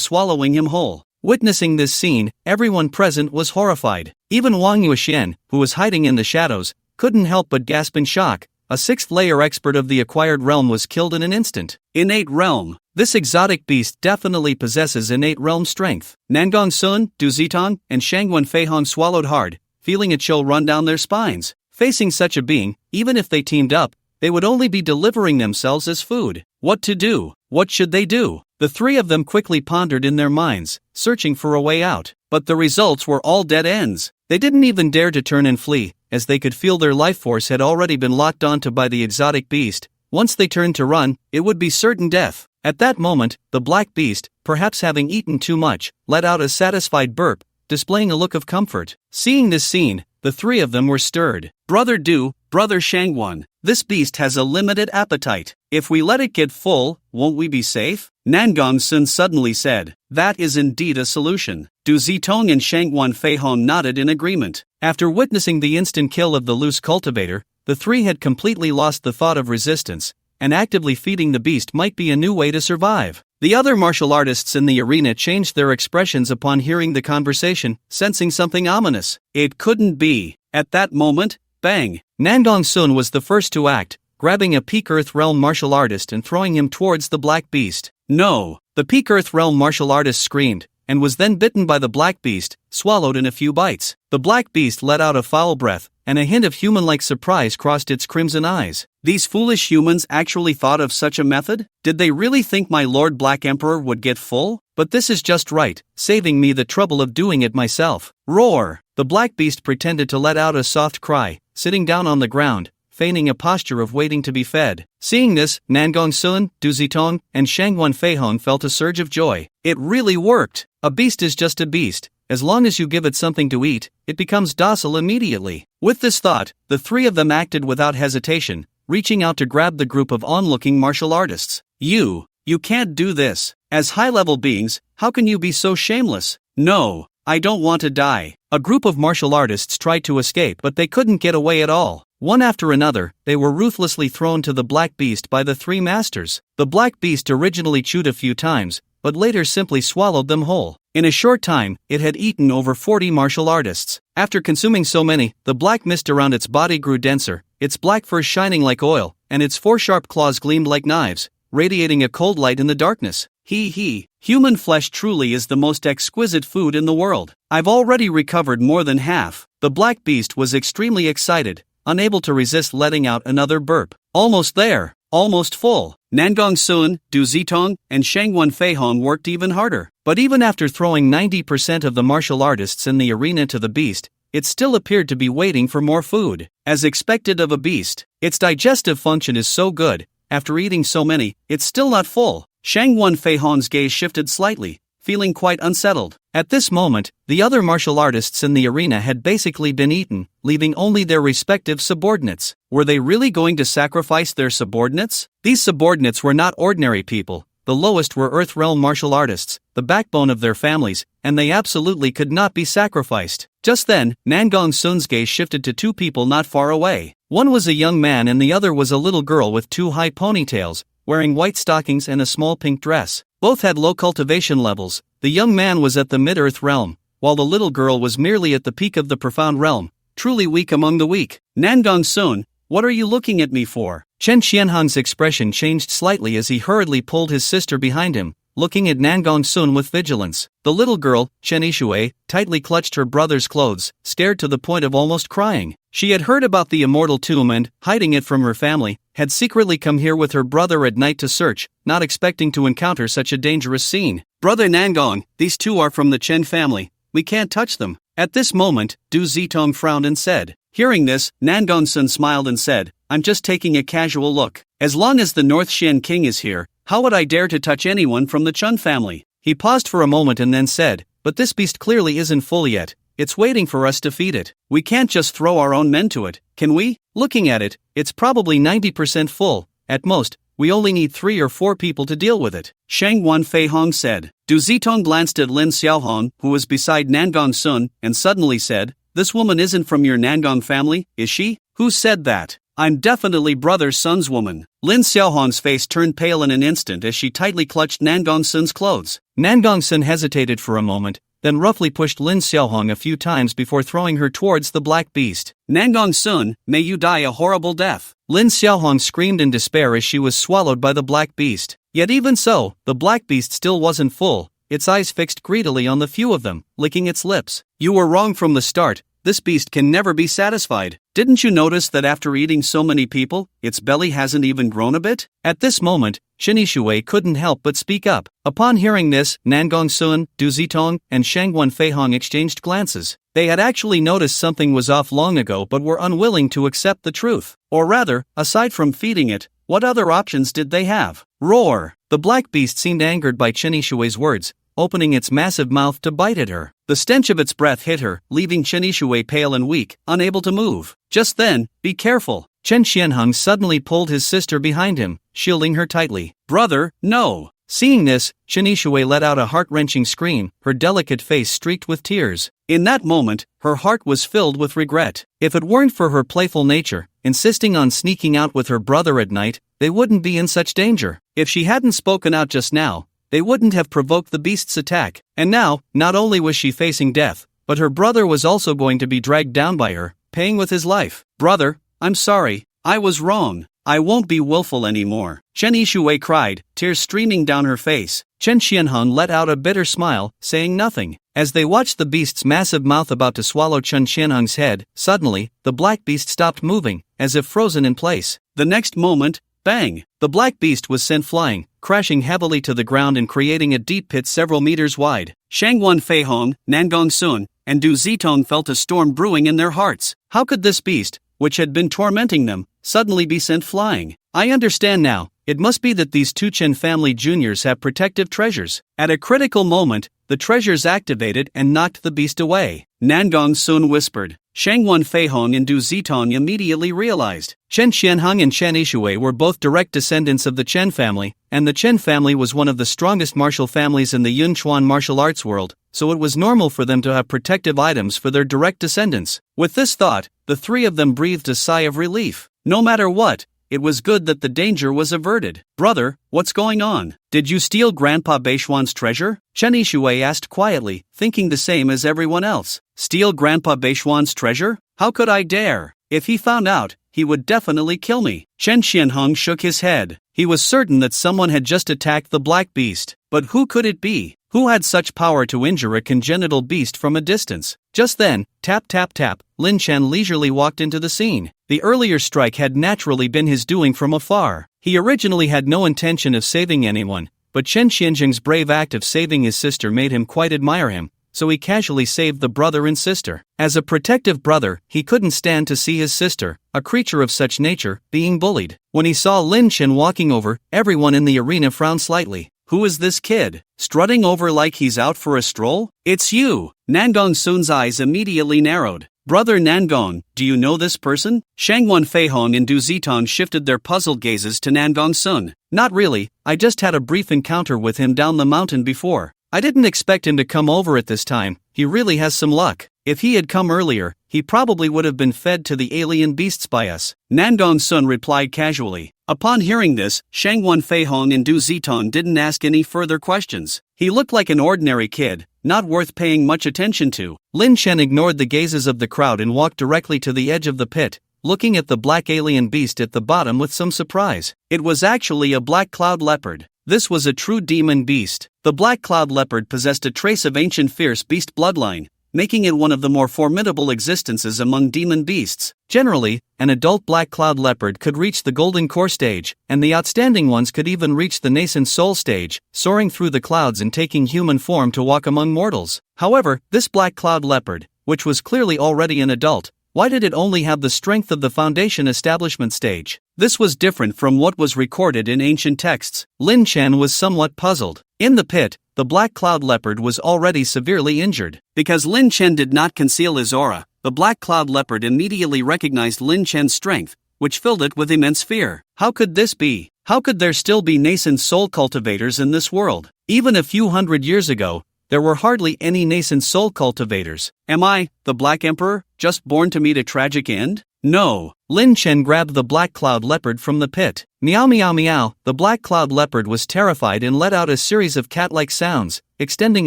A: swallowing him whole. Witnessing this scene, everyone present was horrified. Even Wang Yuxian, who was hiding in the shadows, couldn't help but gasp in shock. A 6th layer expert of the acquired realm was killed in an instant. Innate realm. This exotic beast definitely possesses innate realm strength. Nangong Sun, Du Zitong, and Shangwen Feihong swallowed hard, feeling a chill run down their spines. Facing such a being, even if they teamed up, they would only be delivering themselves as food. What to do? What should they do? The three of them quickly pondered in their minds, searching for a way out. But the results were all dead ends. They didn't even dare to turn and flee, as they could feel their life force had already been locked onto by the exotic beast. Once they turned to run, it would be certain death. At that moment, the black beast, perhaps having eaten too much, let out a satisfied burp, displaying a look of comfort. Seeing this scene, the three of them were stirred. Brother Du, Brother Shangwan, this beast has a limited appetite. If we let it get full, won't we be safe? Nangong Sun suddenly said. That is indeed a solution. Du Zitong and Shangwan Feihong nodded in agreement. After witnessing the instant kill of the loose cultivator, the three had completely lost the thought of resistance, and actively feeding the beast might be a new way to survive. The other martial artists in the arena changed their expressions upon hearing the conversation, sensing something ominous. It couldn't be. At that moment, bang! Nangong Sun was the first to act, grabbing a Peak Earth Realm martial artist and throwing him towards the black beast. No! The Peak Earth Realm martial artist screamed, and was then bitten by the black beast, swallowed in a few bites. The black beast let out a foul breath, and a hint of human-like surprise crossed its crimson eyes. These foolish humans actually thought of such a method? Did they really think my Lord Black Emperor would get full? But this is just right, saving me the trouble of doing it myself. Roar! The black beast pretended to let out a soft cry, sitting down on the ground, feigning a posture of waiting to be fed. Seeing this, Nangong Sun, Du Zitong, and Shangwan Feihong felt a surge of joy. It really worked! A beast is just a beast. As long as you give it something to eat, it becomes docile immediately. With this thought, the three of them acted without hesitation, reaching out to grab the group of onlooking martial artists. You can't do this. As high-level beings, how can you be so shameless? No, I don't want to die. A group of martial artists tried to escape, but they couldn't get away at all. One after another, they were ruthlessly thrown to the black beast by the three masters. The black beast originally chewed a few times, but later simply swallowed them whole. In a short time, it had eaten over 40 martial artists. After consuming so many, the black mist around its body grew denser, its black fur shining like oil, and its four sharp claws gleamed like knives, radiating a cold light in the darkness. Human flesh truly is the most exquisite food in the world. I've already recovered more than half. The black beast was extremely excited, unable to resist letting out another burp. Almost there. Almost full. Nangong Sun, Du Zitong, and Shangwan Feihong worked even harder. But even after throwing 90% of the martial artists in the arena to the beast, it still appeared to be waiting for more food. As expected of a beast, its digestive function is so good, after eating so many, it's still not full. Shangwan Feihong's gaze shifted slightly, feeling quite unsettled. At this moment, the other martial artists in the arena had basically been eaten, leaving only their respective subordinates. Were they really going to sacrifice their subordinates? These subordinates were not ordinary people. The lowest were Earth Realm martial artists, the backbone of their families, and they absolutely could not be sacrificed. Just then, Nangong Sun's gaze shifted to two people not far away. One was a young man and the other was a little girl with two high ponytails, wearing white stockings and a small pink dress. Both had low cultivation levels. The young man was at the mid-earth realm, while the little girl was merely at the peak of the profound realm, truly weak among the weak. Nangong Sun,
B: What are you looking at me for? Chen Xianhong's expression changed slightly as he hurriedly pulled his sister behind him, looking at Nangong Sun with vigilance. The little girl, Chen Yishui, tightly clutched her brother's clothes, scared to the point of almost crying. She had heard about the immortal tomb and, hiding it from her family, had secretly come here with her brother at night to search, not expecting to encounter such a dangerous scene. Brother Nangong, these two are from the Chen family. We can't touch them. At this moment, Du Zitong frowned and said. Hearing this, Nangong Sun smiled and said, I'm just taking a casual look. As long as the North Shen King is here, how would I dare to touch anyone from the Chun family? He paused for a moment and then said, but this beast clearly isn't full yet. It's waiting for us to feed it. We can't just throw our own men to it, can we? Looking at it, it's probably 90% full. At most, we only need 3 or 4 people to deal with it. Shang Wan Fei Hong said. Du Zitong glanced at Lin Xiaohong, who was beside Nangong Sun, and suddenly said, this woman isn't from your Nangong family, is she? Who said that? I'm definitely Brother Sun's woman. Lin Xiaohong's face turned pale in an instant as she tightly clutched Nangong Sun's clothes. Nangong Sun hesitated for a moment, then roughly pushed Lin Xiaohong a few times before throwing her towards the black beast. Nangong Sun, may you die a horrible death. Lin Xiaohong screamed in despair as she was swallowed by the black beast. Yet even so, the black beast still wasn't full, its eyes fixed greedily on the few of them, licking its lips. You were wrong from the start. This beast can never be satisfied. Didn't you notice that after eating so many people, its belly hasn't even grown a bit? At this moment, Chen Yishui couldn't help but speak up. Upon hearing this, Nangong Sun, Du Zitong, and Shangwan Feihong exchanged glances. They had actually noticed something was off long ago but were unwilling to accept the truth. Or rather, aside from feeding it, what other options did they have? Roar! The black beast seemed angered by Chen Yishui's words, opening its massive mouth to bite at her. The stench of its breath hit her, leaving Chen Yishui pale and weak, unable to move. Just then, be careful! Chen Xianhong suddenly pulled his sister behind him, shielding her tightly. Brother, no! Seeing this, Chen Yishui let out a heart-wrenching scream, her delicate face streaked with tears. In that moment, her heart was filled with regret. If it weren't for her playful nature, insisting on sneaking out with her brother at night, they wouldn't be in such danger. If she hadn't spoken out just now, they wouldn't have provoked the beast's attack. And now, not only was she facing death, but her brother was also going to be dragged down by her, paying with his life. Brother, I'm sorry. I was wrong. I won't be willful anymore. Chen Yishui cried, tears streaming down her face. Chen Xianhong let out a bitter smile, saying nothing. As they watched the beast's massive mouth about to swallow Chen Xianhong's head, suddenly, the black beast stopped moving, as if frozen in place. The next moment, bang! The black beast was sent flying, crashing heavily to the ground and creating a deep pit several meters wide. Shangwan Feihong, Nangong Sun, and Du Zitong felt a storm brewing in their hearts. How could this beast, which had been tormenting them, suddenly be sent flying? I understand now. It must be that these two Chen family juniors have protective treasures. At a critical moment, the treasures activated and knocked the beast away. Nangong Sun whispered. Shangwan Feihong and Du Zitong immediately realized. Chen Xianhong and Chen Yishui were both direct descendants of the Chen family, and the Chen family was one of the strongest martial families in the Yunchuan martial arts world, so it was normal for them to have protective items for their direct descendants. With this thought, the three of them breathed a sigh of relief. No matter what, it was good that the danger was averted. Brother, what's going on? Did you steal Grandpa Beishuan's treasure? Chen Yishui asked quietly, thinking the same as everyone else. Steal Grandpa Beishuan's treasure? How could I dare? If he found out, he would definitely kill me. Chen Xianhong shook his head. He was certain that someone had just attacked the black beast. But who could it be? Who had such power to injure a congenital beast from a distance? Just then, tap tap tap, Lin Chen leisurely walked into the scene. The earlier strike had naturally been his doing from afar. He originally had no intention of saving anyone, but Chen Xianzheng's brave act of saving his sister made him quite admire him, so he casually saved the brother and sister. As a protective brother, he couldn't stand to see his sister, a creature of such nature, being bullied. When he saw Lin Chen walking over, everyone in the arena frowned slightly. Who is this kid? Strutting over like he's out for a stroll? It's you! Nangong Sun's eyes immediately narrowed. Brother Nangong, do you know this person? Shangwan Feihong and Du Zitong shifted their puzzled gazes to Nangong Sun. Not really, I just had a brief encounter with him down the mountain before. I didn't expect him to come over at this time. He really has some luck. If he had come earlier, he probably would have been fed to the alien beasts by us. Nangong Sun replied casually. Upon hearing this, Shangwan Feihong and Du Zitong didn't ask any further questions. He looked like an ordinary kid, not worth paying much attention to. Lin Chen ignored the gazes of the crowd and walked directly to the edge of the pit, looking at the black alien beast at the bottom with some surprise. It was actually a black cloud leopard. This was a true demon beast. The black cloud leopard possessed a trace of ancient fierce beast bloodline, making it one of the more formidable existences among demon beasts. Generally, an adult black cloud leopard could reach the golden core stage, and the outstanding ones could even reach the nascent soul stage, soaring through the clouds and taking human form to walk among mortals. However, this black cloud leopard, which was clearly already an adult, why did it only have the strength of the foundation establishment stage? This was different from what was recorded in ancient texts. Lin Chen was somewhat puzzled. In the pit, the black cloud leopard was already severely injured. Because Lin Chen did not conceal his aura, the black cloud leopard immediately recognized Lin Chen's strength, which filled it with immense fear. How could this be? How could there still be nascent soul cultivators in this world? Even a few hundred years ago, there were hardly any nascent soul cultivators. Am I, the Black Emperor, just born to meet a tragic end? No. Lin Chen grabbed the black cloud leopard from the pit. Meow meow meow. The black cloud leopard was terrified and let out a series of cat-like sounds, extending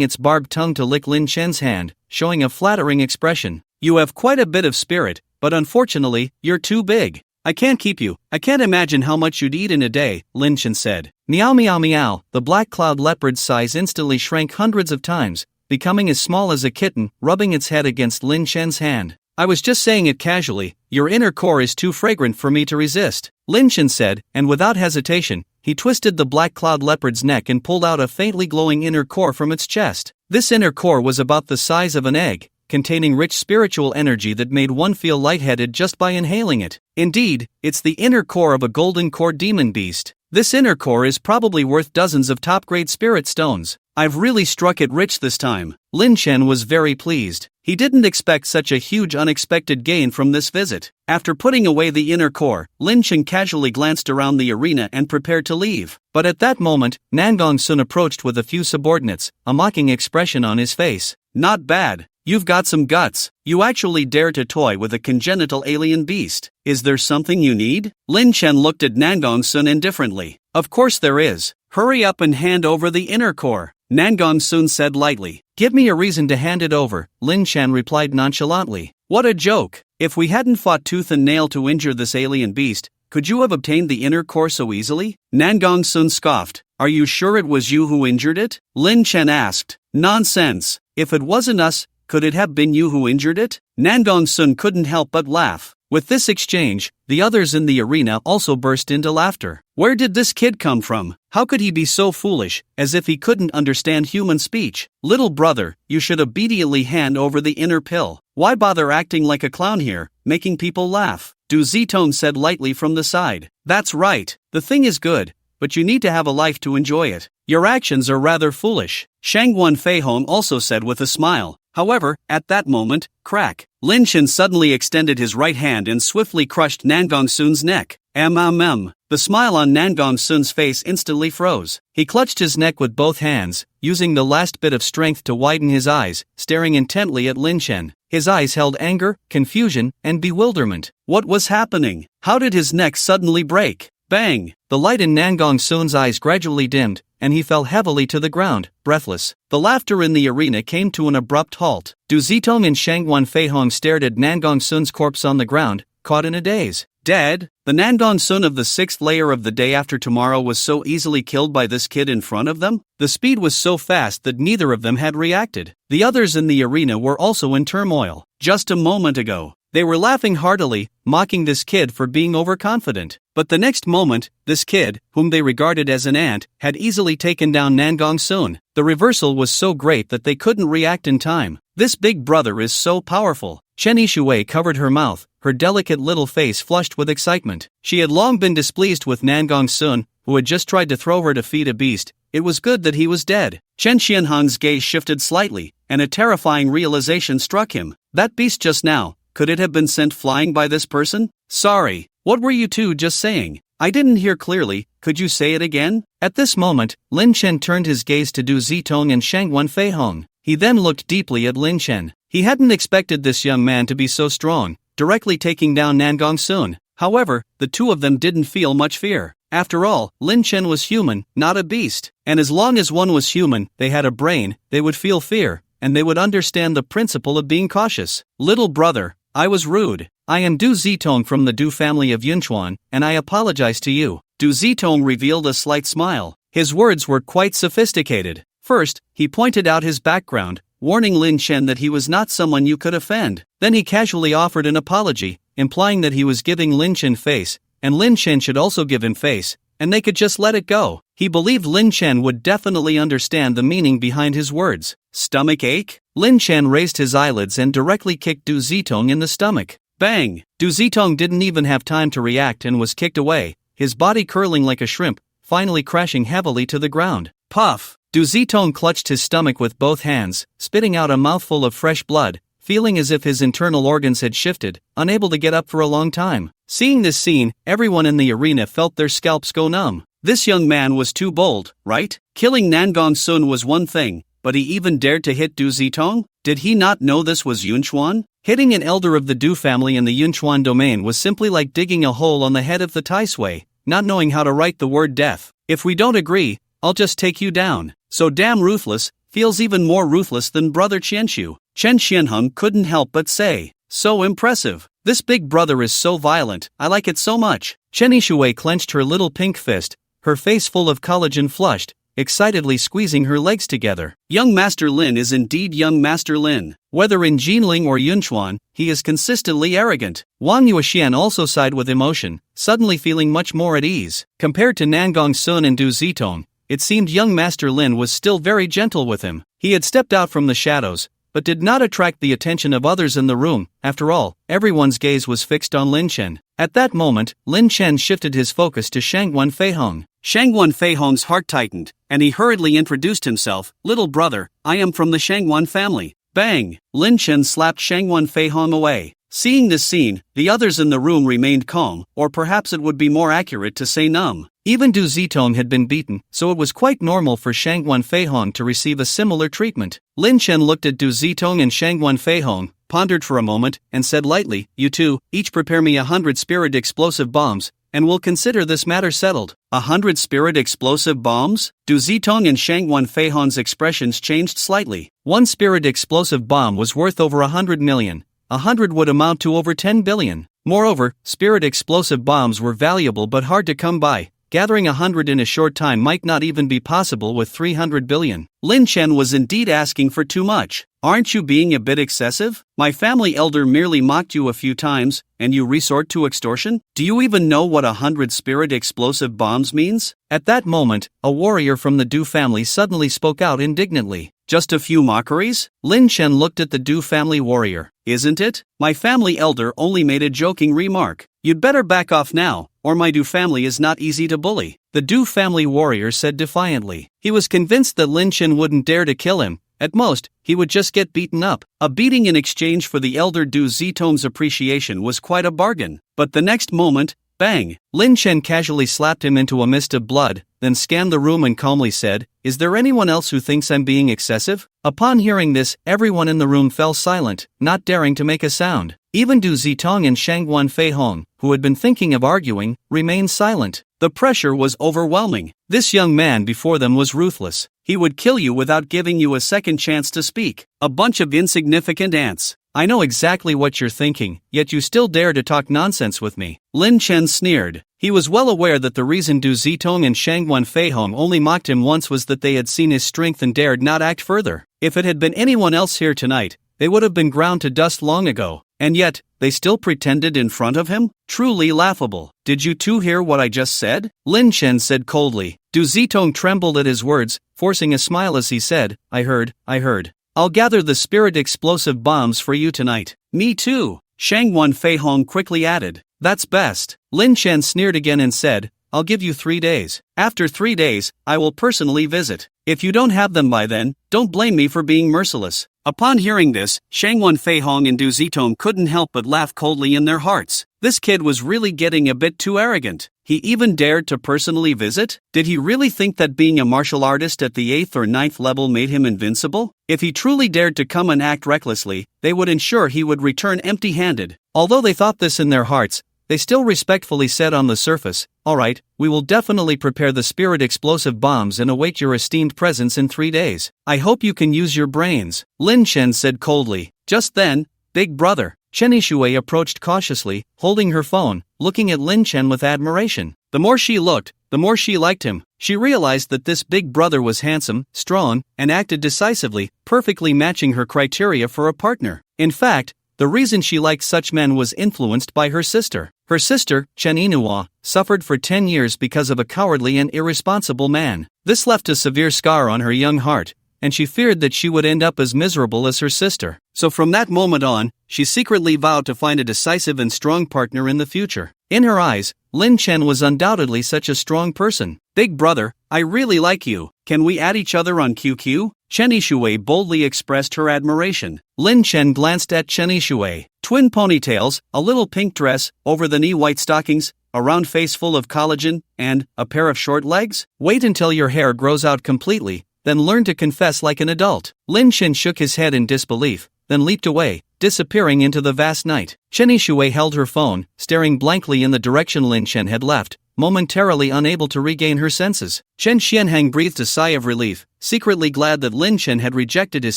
B: its barbed tongue to lick Lin Chen's hand, showing a flattering expression. You have quite a bit of spirit, but unfortunately, you're too big. I can't keep you. I can't imagine how much you'd eat in a day, Lin Chen said. Meow meow meow. The black cloud leopard's size instantly shrank hundreds of times, becoming as small as a kitten, rubbing its head against Lin Chen's hand. I was just saying it casually, your inner core is too fragrant for me to resist, Lin Chen said, and without hesitation, he twisted the black cloud leopard's neck and pulled out a faintly glowing inner core from its chest. This inner core was about the size of an egg, containing rich spiritual energy that made one feel lightheaded just by inhaling it. Indeed, it's the inner core of a golden core demon beast. This inner core is probably worth dozens of top-grade spirit stones. I've really struck it rich this time. Lin Chen was very pleased. He didn't expect such a huge unexpected gain from this visit. After putting away the inner core, Lin Chen casually glanced around the arena and prepared to leave. But at that moment, Nangong Sun approached with a few subordinates, a mocking expression on his face. Not bad. You've got some guts. You actually dare to toy with a congenital alien beast. Is there something you need? Lin Chen looked at Nangong Sun indifferently. Of course there is. Hurry up and hand over the inner core, Nangong Sun said lightly. Give me a reason to hand it over, Lin Chen replied nonchalantly. What a joke. If we hadn't fought tooth and nail to injure this alien beast, could you have obtained the inner core so easily? Nangong Sun scoffed. Are you sure it was you who injured it? Lin Chen asked. Nonsense. If it wasn't us, could it have been you who injured it? Nangong Sun couldn't help but laugh. With this exchange, the others in the arena also burst into laughter. Where did this kid come from? How could he be so foolish, as if he couldn't understand human speech? Little brother, you should obediently hand over the inner pill. Why bother acting like a clown here, making people laugh? Du Zitong said lightly from the side. That's right, the thing is good, but you need to have a life to enjoy it. Your actions are rather foolish, Shangguan Feihong also said with a smile. However, at that moment, crack, Lin Chen suddenly extended his right hand and swiftly crushed Nangong Sun's neck. The smile on Nangong Sun's face instantly froze. He clutched his neck with both hands, using the last bit of strength to widen his eyes, staring intently at Lin Chen. His eyes held anger, confusion, and bewilderment. What was happening? How did his neck suddenly break? Bang! The light in Nangong Sun's eyes gradually dimmed, and he fell heavily to the ground, breathless. The laughter in the arena came to an abrupt halt. Du Zitong and Shangguan Feihong stared at Nangong Sun's corpse on the ground, caught in a daze. Dead? The Nangong Sun of the 6th layer of the day after tomorrow was so easily killed by this kid in front of them? The speed was so fast that neither of them had reacted. The others in the arena were also in turmoil. Just a moment ago, they were laughing heartily, mocking this kid for being overconfident. But the next moment, this kid, whom they regarded as an ant, had easily taken down Nangong Sun. The reversal was so great that they couldn't react in time. This big brother is so powerful. Chen Yishui covered her mouth, her delicate little face flushed with excitement. She had long been displeased with Nangong Sun, who had just tried to throw her to feed a beast. It was good that he was dead. Chen Xianhong's gaze shifted slightly, and a terrifying realization struck him. That beast just now, could it have been sent flying by this person? Sorry, what were you two just saying? I didn't hear clearly, could you say it again? At this moment, Lin Chen turned his gaze to Du Zitong and Shangguan Feihong. He then looked deeply at Lin Chen. He hadn't expected this young man to be so strong, directly taking down Nangong Sun. However, the two of them didn't feel much fear. After all, Lin Chen was human, not a beast. And as long as one was human, they had a brain, they would feel fear, and they would understand the principle of being cautious. Little brother, I was rude. I am Du Zitong from the Du family of Yunchuan, and I apologize to you. Du Zitong revealed a slight smile. His words were quite sophisticated. First, he pointed out his background, warning Lin Chen that he was not someone you could offend. Then he casually offered an apology, implying that he was giving Lin Chen face, and Lin Chen should also give him face, and they could just let it go. He believed Lin Chen would definitely understand the meaning behind his words. Stomach ache? Lin Chen raised his eyelids and directly kicked Du Zitong in the stomach. Bang! Du Zitong didn't even have time to react and was kicked away, his body curling like a shrimp, finally crashing heavily to the ground. Puff! Du Zitong clutched his stomach with both hands, spitting out a mouthful of fresh blood, feeling as if his internal organs had shifted, unable to get up for a long time. Seeing this scene, everyone in the arena felt their scalps go numb. This young man was too bold, right? Killing Nangong Sun was one thing, but he even dared to hit Du Zitong? Did he not know this was Yunchuan? Hitting an elder of the Du family in the Yunchuan domain was simply like digging a hole on the head of the Tai Sui, not knowing how to write the word death. If we don't agree, I'll just take you down. So damn ruthless, feels even more ruthless than brother Qianshu. Chen Xianheng couldn't help but say, so impressive. This big brother is so violent, I like it so much. Chen Yishui clenched her little pink fist, her face full of collagen flushed, excitedly squeezing her legs together. Young Master Lin is indeed young Master Lin. Whether in Jinling or Yunchuan, he is consistently arrogant. Wang Yuexian also sighed with emotion, suddenly feeling much more at ease. Compared to Nangong Sun and Du Zitong, it seemed young Master Lin was still very gentle with him. He had stepped out from the shadows, but did not attract the attention of others in the room. After all, everyone's gaze was fixed on Lin Chen. At that moment, Lin Chen shifted his focus to Shangguan Feihong. Shangguan Feihong's heart tightened, and he hurriedly introduced himself. Little brother, I am from the Shangguan family. Bang! Lin Chen slapped Shangguan Feihong away. Seeing this scene, the others in the room remained calm, or perhaps it would be more accurate to say numb. Even Du Zitong had been beaten, so it was quite normal for Shangguan Feihong to receive a similar treatment. Lin Chen looked at Du Zitong and Shangguan Feihong, pondered for a moment, and said lightly, you two, each prepare me 100 spirit explosive bombs, and we'll consider this matter settled. 100 spirit explosive bombs? Du Zitong and Shangguan Feihong's expressions changed slightly. One spirit explosive bomb was worth over 100 million. 100 would amount to over 10 billion. Moreover, spirit explosive bombs were valuable but hard to come by. Gathering 100 in a short time might not even be possible with 300 billion. Lin Chen was indeed asking for too much. Aren't you being a bit excessive? My family elder merely mocked you a few times, and you resort to extortion? Do you even know what 100 spirit explosive bombs means? At that moment, a warrior from the Du family suddenly spoke out indignantly. Just a few mockeries? Lin Chen looked at the Du family warrior. Isn't it? My family elder only made a joking remark. You'd better back off now, or my Du family is not easy to bully. The Du family warrior said defiantly. He was convinced that Lin Chen wouldn't dare to kill him. At most, he would just get beaten up. A beating in exchange for the elder Du Zitong's appreciation was quite a bargain. But the next moment, bang! Lin Chen casually slapped him into a mist of blood, then scanned the room and calmly said, is there anyone else who thinks I'm being excessive? Upon hearing this, everyone in the room fell silent, not daring to make a sound. Even Du Zitong and Shangguan Feihong, who had been thinking of arguing, remained silent. The pressure was overwhelming. This young man before them was ruthless. He would kill you without giving you a second chance to speak. A bunch of insignificant ants. I know exactly what you're thinking, yet you still dare to talk nonsense with me. Lin Chen sneered. He was well aware that the reason Du Zitong and Shangguan Feihong only mocked him once was that they had seen his strength and dared not act further. If it had been anyone else here tonight, they would have been ground to dust long ago. And yet, they still pretended in front of him? Truly laughable. Did you two hear what I just said? Lin Chen said coldly. Du Zitong trembled at his words, forcing a smile as he said, I heard. I'll gather the spirit explosive bombs for you tonight. Me too. Shangguan Feihong quickly added. That's best. Lin Chen sneered again and said, I'll give you 3 days. After 3 days, I will personally visit. If you don't have them by then, don't blame me for being merciless. Upon hearing this, Shangguan Feihong and Du Zitong couldn't help but laugh coldly in their hearts. This kid was really getting a bit too arrogant. He even dared to personally visit? Did he really think that being a martial artist at the 8th or 9th level made him invincible? If he truly dared to come and act recklessly, they would ensure he would return empty-handed. Although they thought this in their hearts, they still respectfully said on the surface, alright, we will definitely prepare the spirit explosive bombs and await your esteemed presence in 3 days. I hope you can use your brains. Lin Chen said coldly. Just then, Big Brother, Chen Yishui approached cautiously, holding her phone, looking at Lin Chen with admiration. The more she looked, the more she liked him. She realized that this big brother was handsome, strong, and acted decisively, perfectly matching her criteria for a partner. In fact, the reason she liked such men was influenced by her sister. Her sister, Chen Yinhua, suffered for 10 years because of a cowardly and irresponsible man. This left a severe scar on her young heart, and she feared that she would end up as miserable as her sister. So from that moment on, she secretly vowed to find a decisive and strong partner in the future. In her eyes, Lin Chen was undoubtedly such a strong person. Big brother, I really like you. Can we add each other on QQ? Chen Yishui boldly expressed her admiration. Lin Chen glanced at Chen Yishui. Twin ponytails, a little pink dress, over-the-knee white stockings, a round face full of collagen, and a pair of short legs? Wait until your hair grows out completely, then learn to confess like an adult. Lin Chen shook his head in disbelief, then leaped away, disappearing into the vast night. Chen Yishui held her phone, staring blankly in the direction Lin Chen had left, momentarily unable to regain her senses. Chen Xianhang breathed a sigh of relief, secretly glad that Lin Chen had rejected his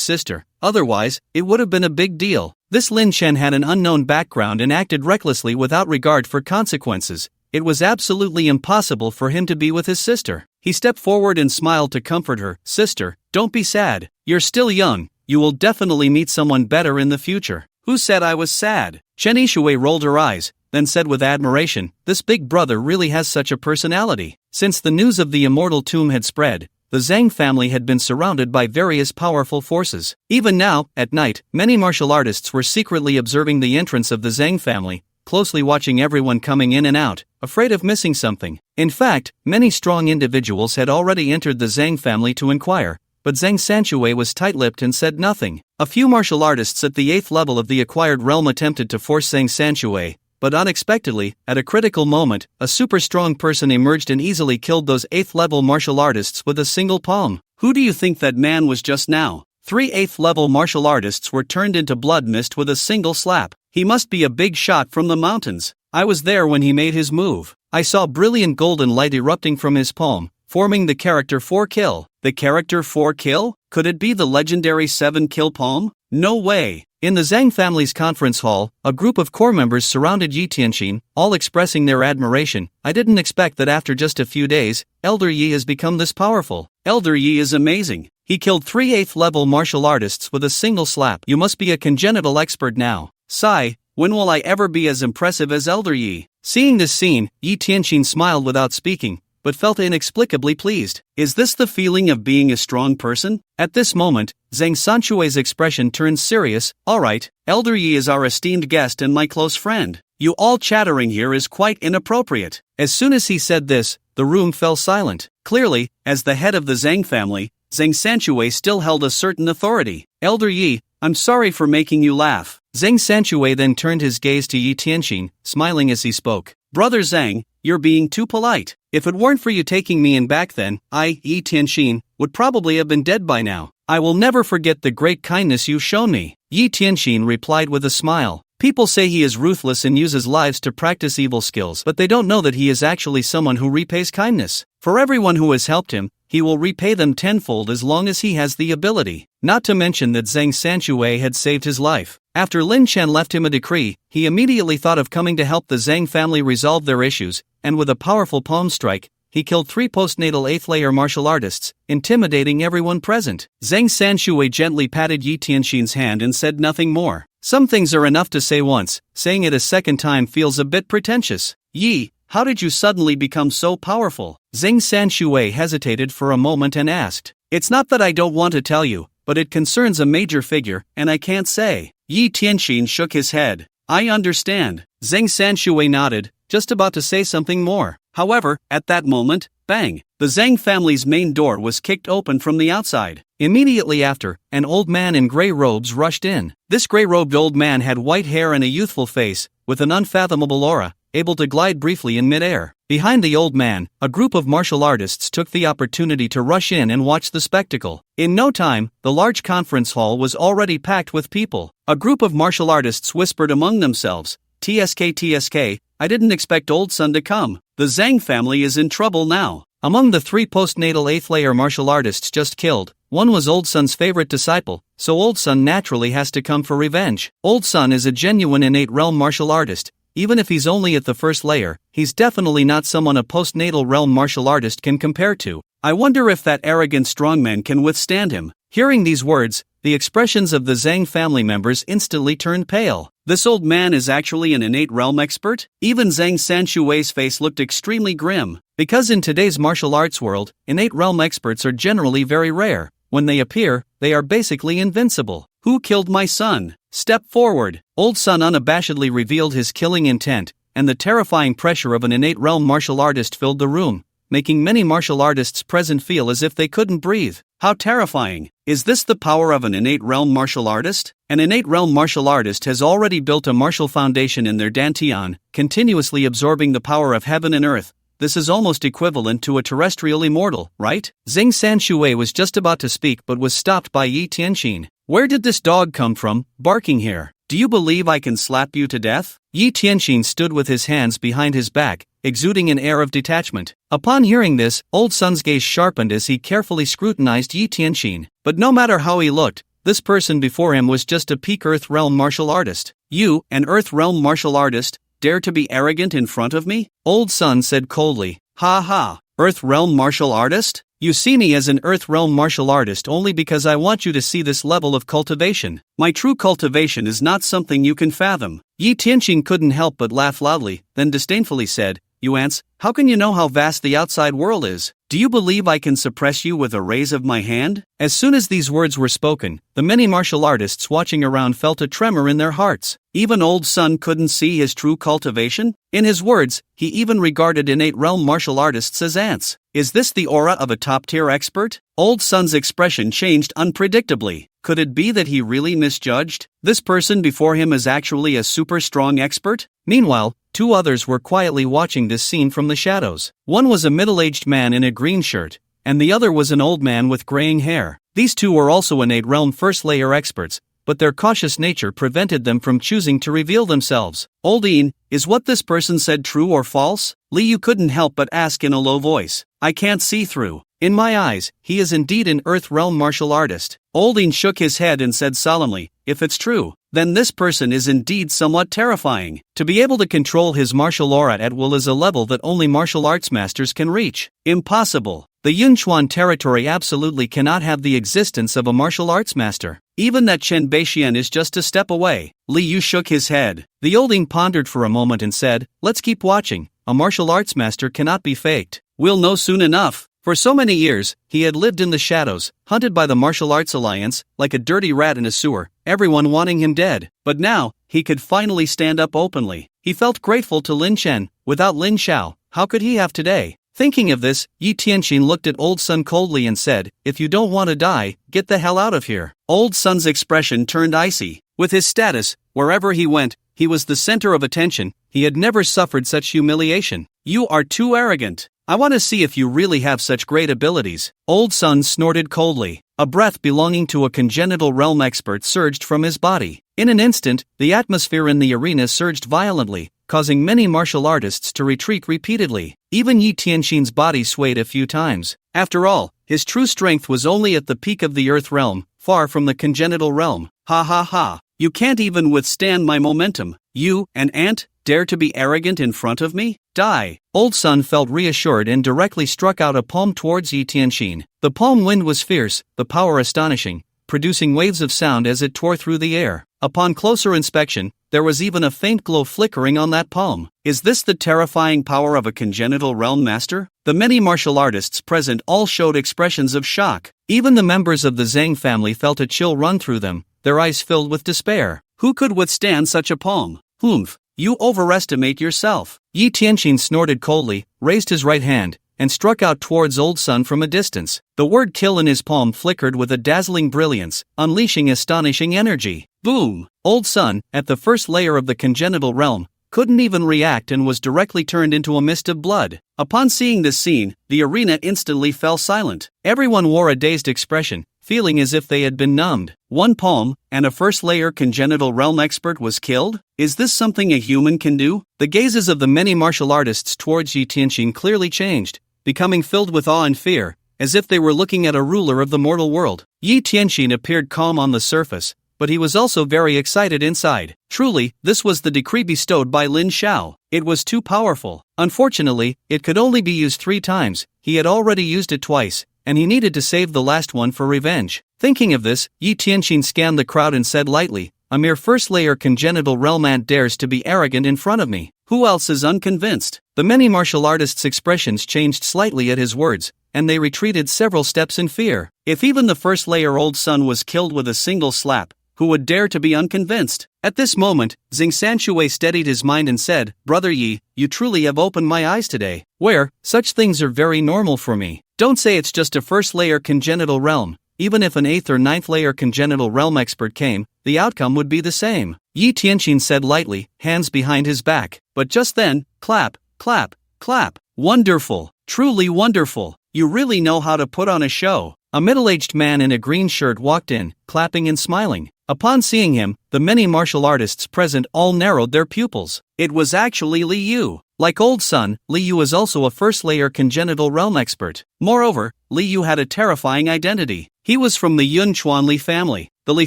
B: sister, otherwise, it would have been a big deal. This Lin Chen had an unknown background and acted recklessly without regard for consequences. It was absolutely impossible for him to be with his sister. He stepped forward and smiled to comfort her. Sister, don't be sad. You're still young. You will definitely meet someone better in the future. Who said I was sad? Chen Yishui rolled her eyes, then said with admiration, this big brother really has such a personality. Since the news of the Immortal tomb had spread, the Zhang family had been surrounded by various powerful forces. Even now, at night, many martial artists were secretly observing the entrance of the Zhang family, closely watching everyone coming in and out, afraid of missing something. In fact, many strong individuals had already entered the Zhang family to inquire, but Zhang Sanshui was tight-lipped and said nothing. A few martial artists at the 8th level of the acquired realm attempted to force Zhang Sanshui, but unexpectedly, at a critical moment, a super strong person emerged and easily killed those 8th level martial artists with a single palm. Who do you think that man was just now? 3 8th level martial artists were turned into blood mist with a single slap. He must be a big shot from the mountains. I was there when he made his move. I saw brilliant golden light erupting from his palm, forming the character 4 kill. The character 4 kill? Could it be the legendary 7 kill palm? No way. In the Zhang family's conference hall, a group of core members surrounded Yi Tianxin, all expressing their admiration. I didn't expect that after just a few days, Elder Yi has become this powerful. Elder Yi is amazing. He killed 3 8th level martial artists with a single slap. You must be a congenital expert now. Sigh, when will I ever be as impressive as Elder Yi? Seeing this scene, Yi Tianxin smiled without speaking, but felt inexplicably pleased. Is this the feeling of being a strong person? At this moment, Zhang Sanshui's expression turned serious. Alright, Elder Yi is our esteemed guest and my close friend. You all chattering here is quite inappropriate. As soon as he said this, the room fell silent. Clearly, as the head of the Zhang family, Zhang Sanshui still held a certain authority. Elder Yi, I'm sorry for making you laugh. Zhang Sanshui then turned his gaze to Yi Tianxin, smiling as he spoke. Brother Zhang, you're being too polite. If it weren't for you taking me in back then, I, Yi Tianxin, would probably have been dead by now. I will never forget the great kindness you've shown me. Yi Tianxin replied with a smile. People say he is ruthless and uses lives to practice evil skills, but they don't know that he is actually someone who repays kindness. For everyone who has helped him, he will repay them tenfold as long as he has the ability. Not to mention that Zhang Sanshui had saved his life. After Lin Chen left him a decree, he immediately thought of coming to help the Zhang family resolve their issues, and with a powerful palm strike, he killed 3 postnatal 8th layer martial artists, intimidating everyone present. Zhang Sanshui gently patted Yi Tianxin's hand and said nothing more. Some things are enough to say once, saying it a second time feels a bit pretentious. Yi, how did you suddenly become so powerful? Zhang Sanshui hesitated for a moment and asked. It's not that I don't want to tell you, but it concerns a major figure, and I can't say. Yi Tianxin shook his head. I understand. Zhang Sanshui nodded, just about to say something more. However, at that moment, bang! The Zhang family's main door was kicked open from the outside. Immediately after, an old man in gray robes rushed in. This gray-robed old man had white hair and a youthful face, with an unfathomable aura, able to glide briefly in mid-air. Behind the old man, a group of martial artists took the opportunity to rush in and watch the spectacle. In no time, the large conference hall was already packed with people. A group of martial artists whispered among themselves, TSK, I didn't expect old son to come. The Zhang family is in trouble now. Among the 3 postnatal 8th layer martial artists just killed, One was Old Sun's favorite disciple, so Old Sun naturally has to come for revenge. Old Sun is a genuine innate realm martial artist. Even if he's only at the first layer, he's definitely not someone a postnatal realm martial artist can compare to. I wonder if that arrogant strongman can withstand him. Hearing these words, the expressions of the Zhang family members instantly turned pale. This old man is actually an innate realm expert? Even Zhang Sanshui's face looked extremely grim. Because in today's martial arts world, innate realm experts are generally very rare. When they appear, they are basically invincible. Who killed my son? Step forward. Old Sun unabashedly revealed his killing intent, and the terrifying pressure of an innate realm martial artist filled the room, making many martial artists present feel as if they couldn't breathe. How terrifying! Is this the power of an innate realm martial artist? An innate realm martial artist has already built a martial foundation in their dantian, continuously absorbing the power of heaven and earth. This is almost equivalent to a terrestrial immortal, right? Zhang Sanshui was just about to speak but was stopped by Yi Tianxin. Where did this dog come from, barking here? Do you believe I can slap you to death? Yi Tianxin stood with his hands behind his back, exuding an air of detachment. Upon hearing this, Old Sun's gaze sharpened as he carefully scrutinized Yi Tianxin. But no matter how he looked, this person before him was just a peak Earth Realm martial artist. You, an Earth Realm martial artist, dare to be arrogant in front of me? Old Sun said coldly. Ha ha, Earth Realm martial artist? You see me as an Earth Realm martial artist only because I want you to see this level of cultivation. My true cultivation is not something you can fathom. Yi Tianxin couldn't help but laugh loudly, then disdainfully said, You ants, how can you know how vast the outside world is? Do you believe I can suppress you with a raise of my hand? As soon as these words were spoken, the many martial artists watching around felt a tremor in their hearts. Even Old Sun couldn't see his true cultivation? In his words, he even regarded innate realm martial artists as ants. Is this the aura of a top-tier expert? Old Sun's expression changed unpredictably. Could it be that he really misjudged? This person before him is actually a super strong expert? Meanwhile, two others were quietly watching this scene from the shadows. One was a middle-aged man in a green shirt, and the other was an old man with graying hair. These two were also innate realm first-layer experts, but their cautious nature prevented them from choosing to reveal themselves. Oldine, is what this person said true or false? Liu couldn't help but ask in a low voice. I can't see through. In my eyes, he is indeed an Earth Realm martial artist. Oldine shook his head and said solemnly, if it's true, then this person is indeed somewhat terrifying. To be able to control his martial aura at will is a level that only martial arts masters can reach. Impossible. The Yunchuan territory absolutely cannot have the existence of a martial arts master. Even that Chen Beixian is just a step away. Li Yu shook his head. The Olding pondered for a moment and said, let's keep watching. A martial arts master cannot be faked. We'll know soon enough. For so many years, he had lived in the shadows, hunted by the Martial Arts Alliance, like a dirty rat in a sewer, everyone wanting him dead. But now, he could finally stand up openly. He felt grateful to Lin Chen. Without Lin Xiao, how could he have today? Thinking of this, Yi Tianxin looked at Old Sun coldly and said, if you don't want to die, get the hell out of here. Old Sun's expression turned icy. With his status, wherever he went, he was the center of attention. He had never suffered such humiliation. You are too arrogant. I want to see if you really have such great abilities. Old Sun snorted coldly. A breath belonging to a congenital realm expert surged from his body. In an instant, the atmosphere in the arena surged violently, causing many martial artists to retreat repeatedly. Even Yi Tianxin's body swayed a few times. After all, his true strength was only at the peak of the Earth realm, far from the congenital realm. Ha ha ha. You can't even withstand my momentum. You, an ant, dare to be arrogant in front of me? Die. Old Sun felt reassured and directly struck out a palm towards Yi Tianxin. The palm wind was fierce, the power astonishing, producing waves of sound as it tore through the air. Upon closer inspection, there was even a faint glow flickering on that palm. Is this the terrifying power of a congenital realm master? The many martial artists present all showed expressions of shock. Even the members of the Zhang family felt a chill run through them, their eyes filled with despair. Who could withstand such a palm? Humph. You overestimate yourself. Yi Tianxin snorted coldly, raised his right hand, and struck out towards Old Sun from a distance. The word kill in his palm flickered with a dazzling brilliance, unleashing astonishing energy. Boom! Old Sun, at the first layer of the congenital realm, couldn't even react and was directly turned into a mist of blood. Upon seeing this scene, the arena instantly fell silent. Everyone wore a dazed expression, feeling as if they had been numbed. One palm, and a first-layer congenital realm expert was killed? Is this something a human can do? The gazes of the many martial artists towards Yi Tianxin clearly changed, becoming filled with awe and fear. as if they were looking at a ruler of the mortal world. Yi Tianxin appeared calm on the surface, but he was also very excited inside. Truly, this was the decree bestowed by Lin Xiao. It was too powerful. Unfortunately, it could only be used 3 times. He had already used it twice, and he needed to save the last one for revenge. Thinking of this, Yi Tianxin scanned the crowd and said lightly, "A mere first-layer congenital realm ant dares to be arrogant in front of me. Who else is unconvinced?" The many martial artists' expressions changed slightly at his words, and they retreated several steps in fear. If even the first-layer old sun was killed with a single slap, who would dare to be unconvinced? At this moment, Xing Sanshui steadied his mind and said, "Brother Yi, you truly have opened my eyes today. Where, such things are very normal for me. Don't say it's just a first-layer congenital realm. Even if an 8th or 9th layer congenital realm expert came, the outcome would be the same." Yi Tianxin said lightly, hands behind his back. But just then, clap, clap, clap. "Wonderful, truly wonderful. You really know how to put on a show." A middle-aged man in a green shirt walked in, clapping and smiling. Upon seeing him, the many martial artists present all narrowed their pupils. It was actually Li Yu. Like Old Sun, Li Yu is also a first-layer congenital realm expert. Moreover, Li Yu had a terrifying identity. He was from the Yunchuan Li family. The Li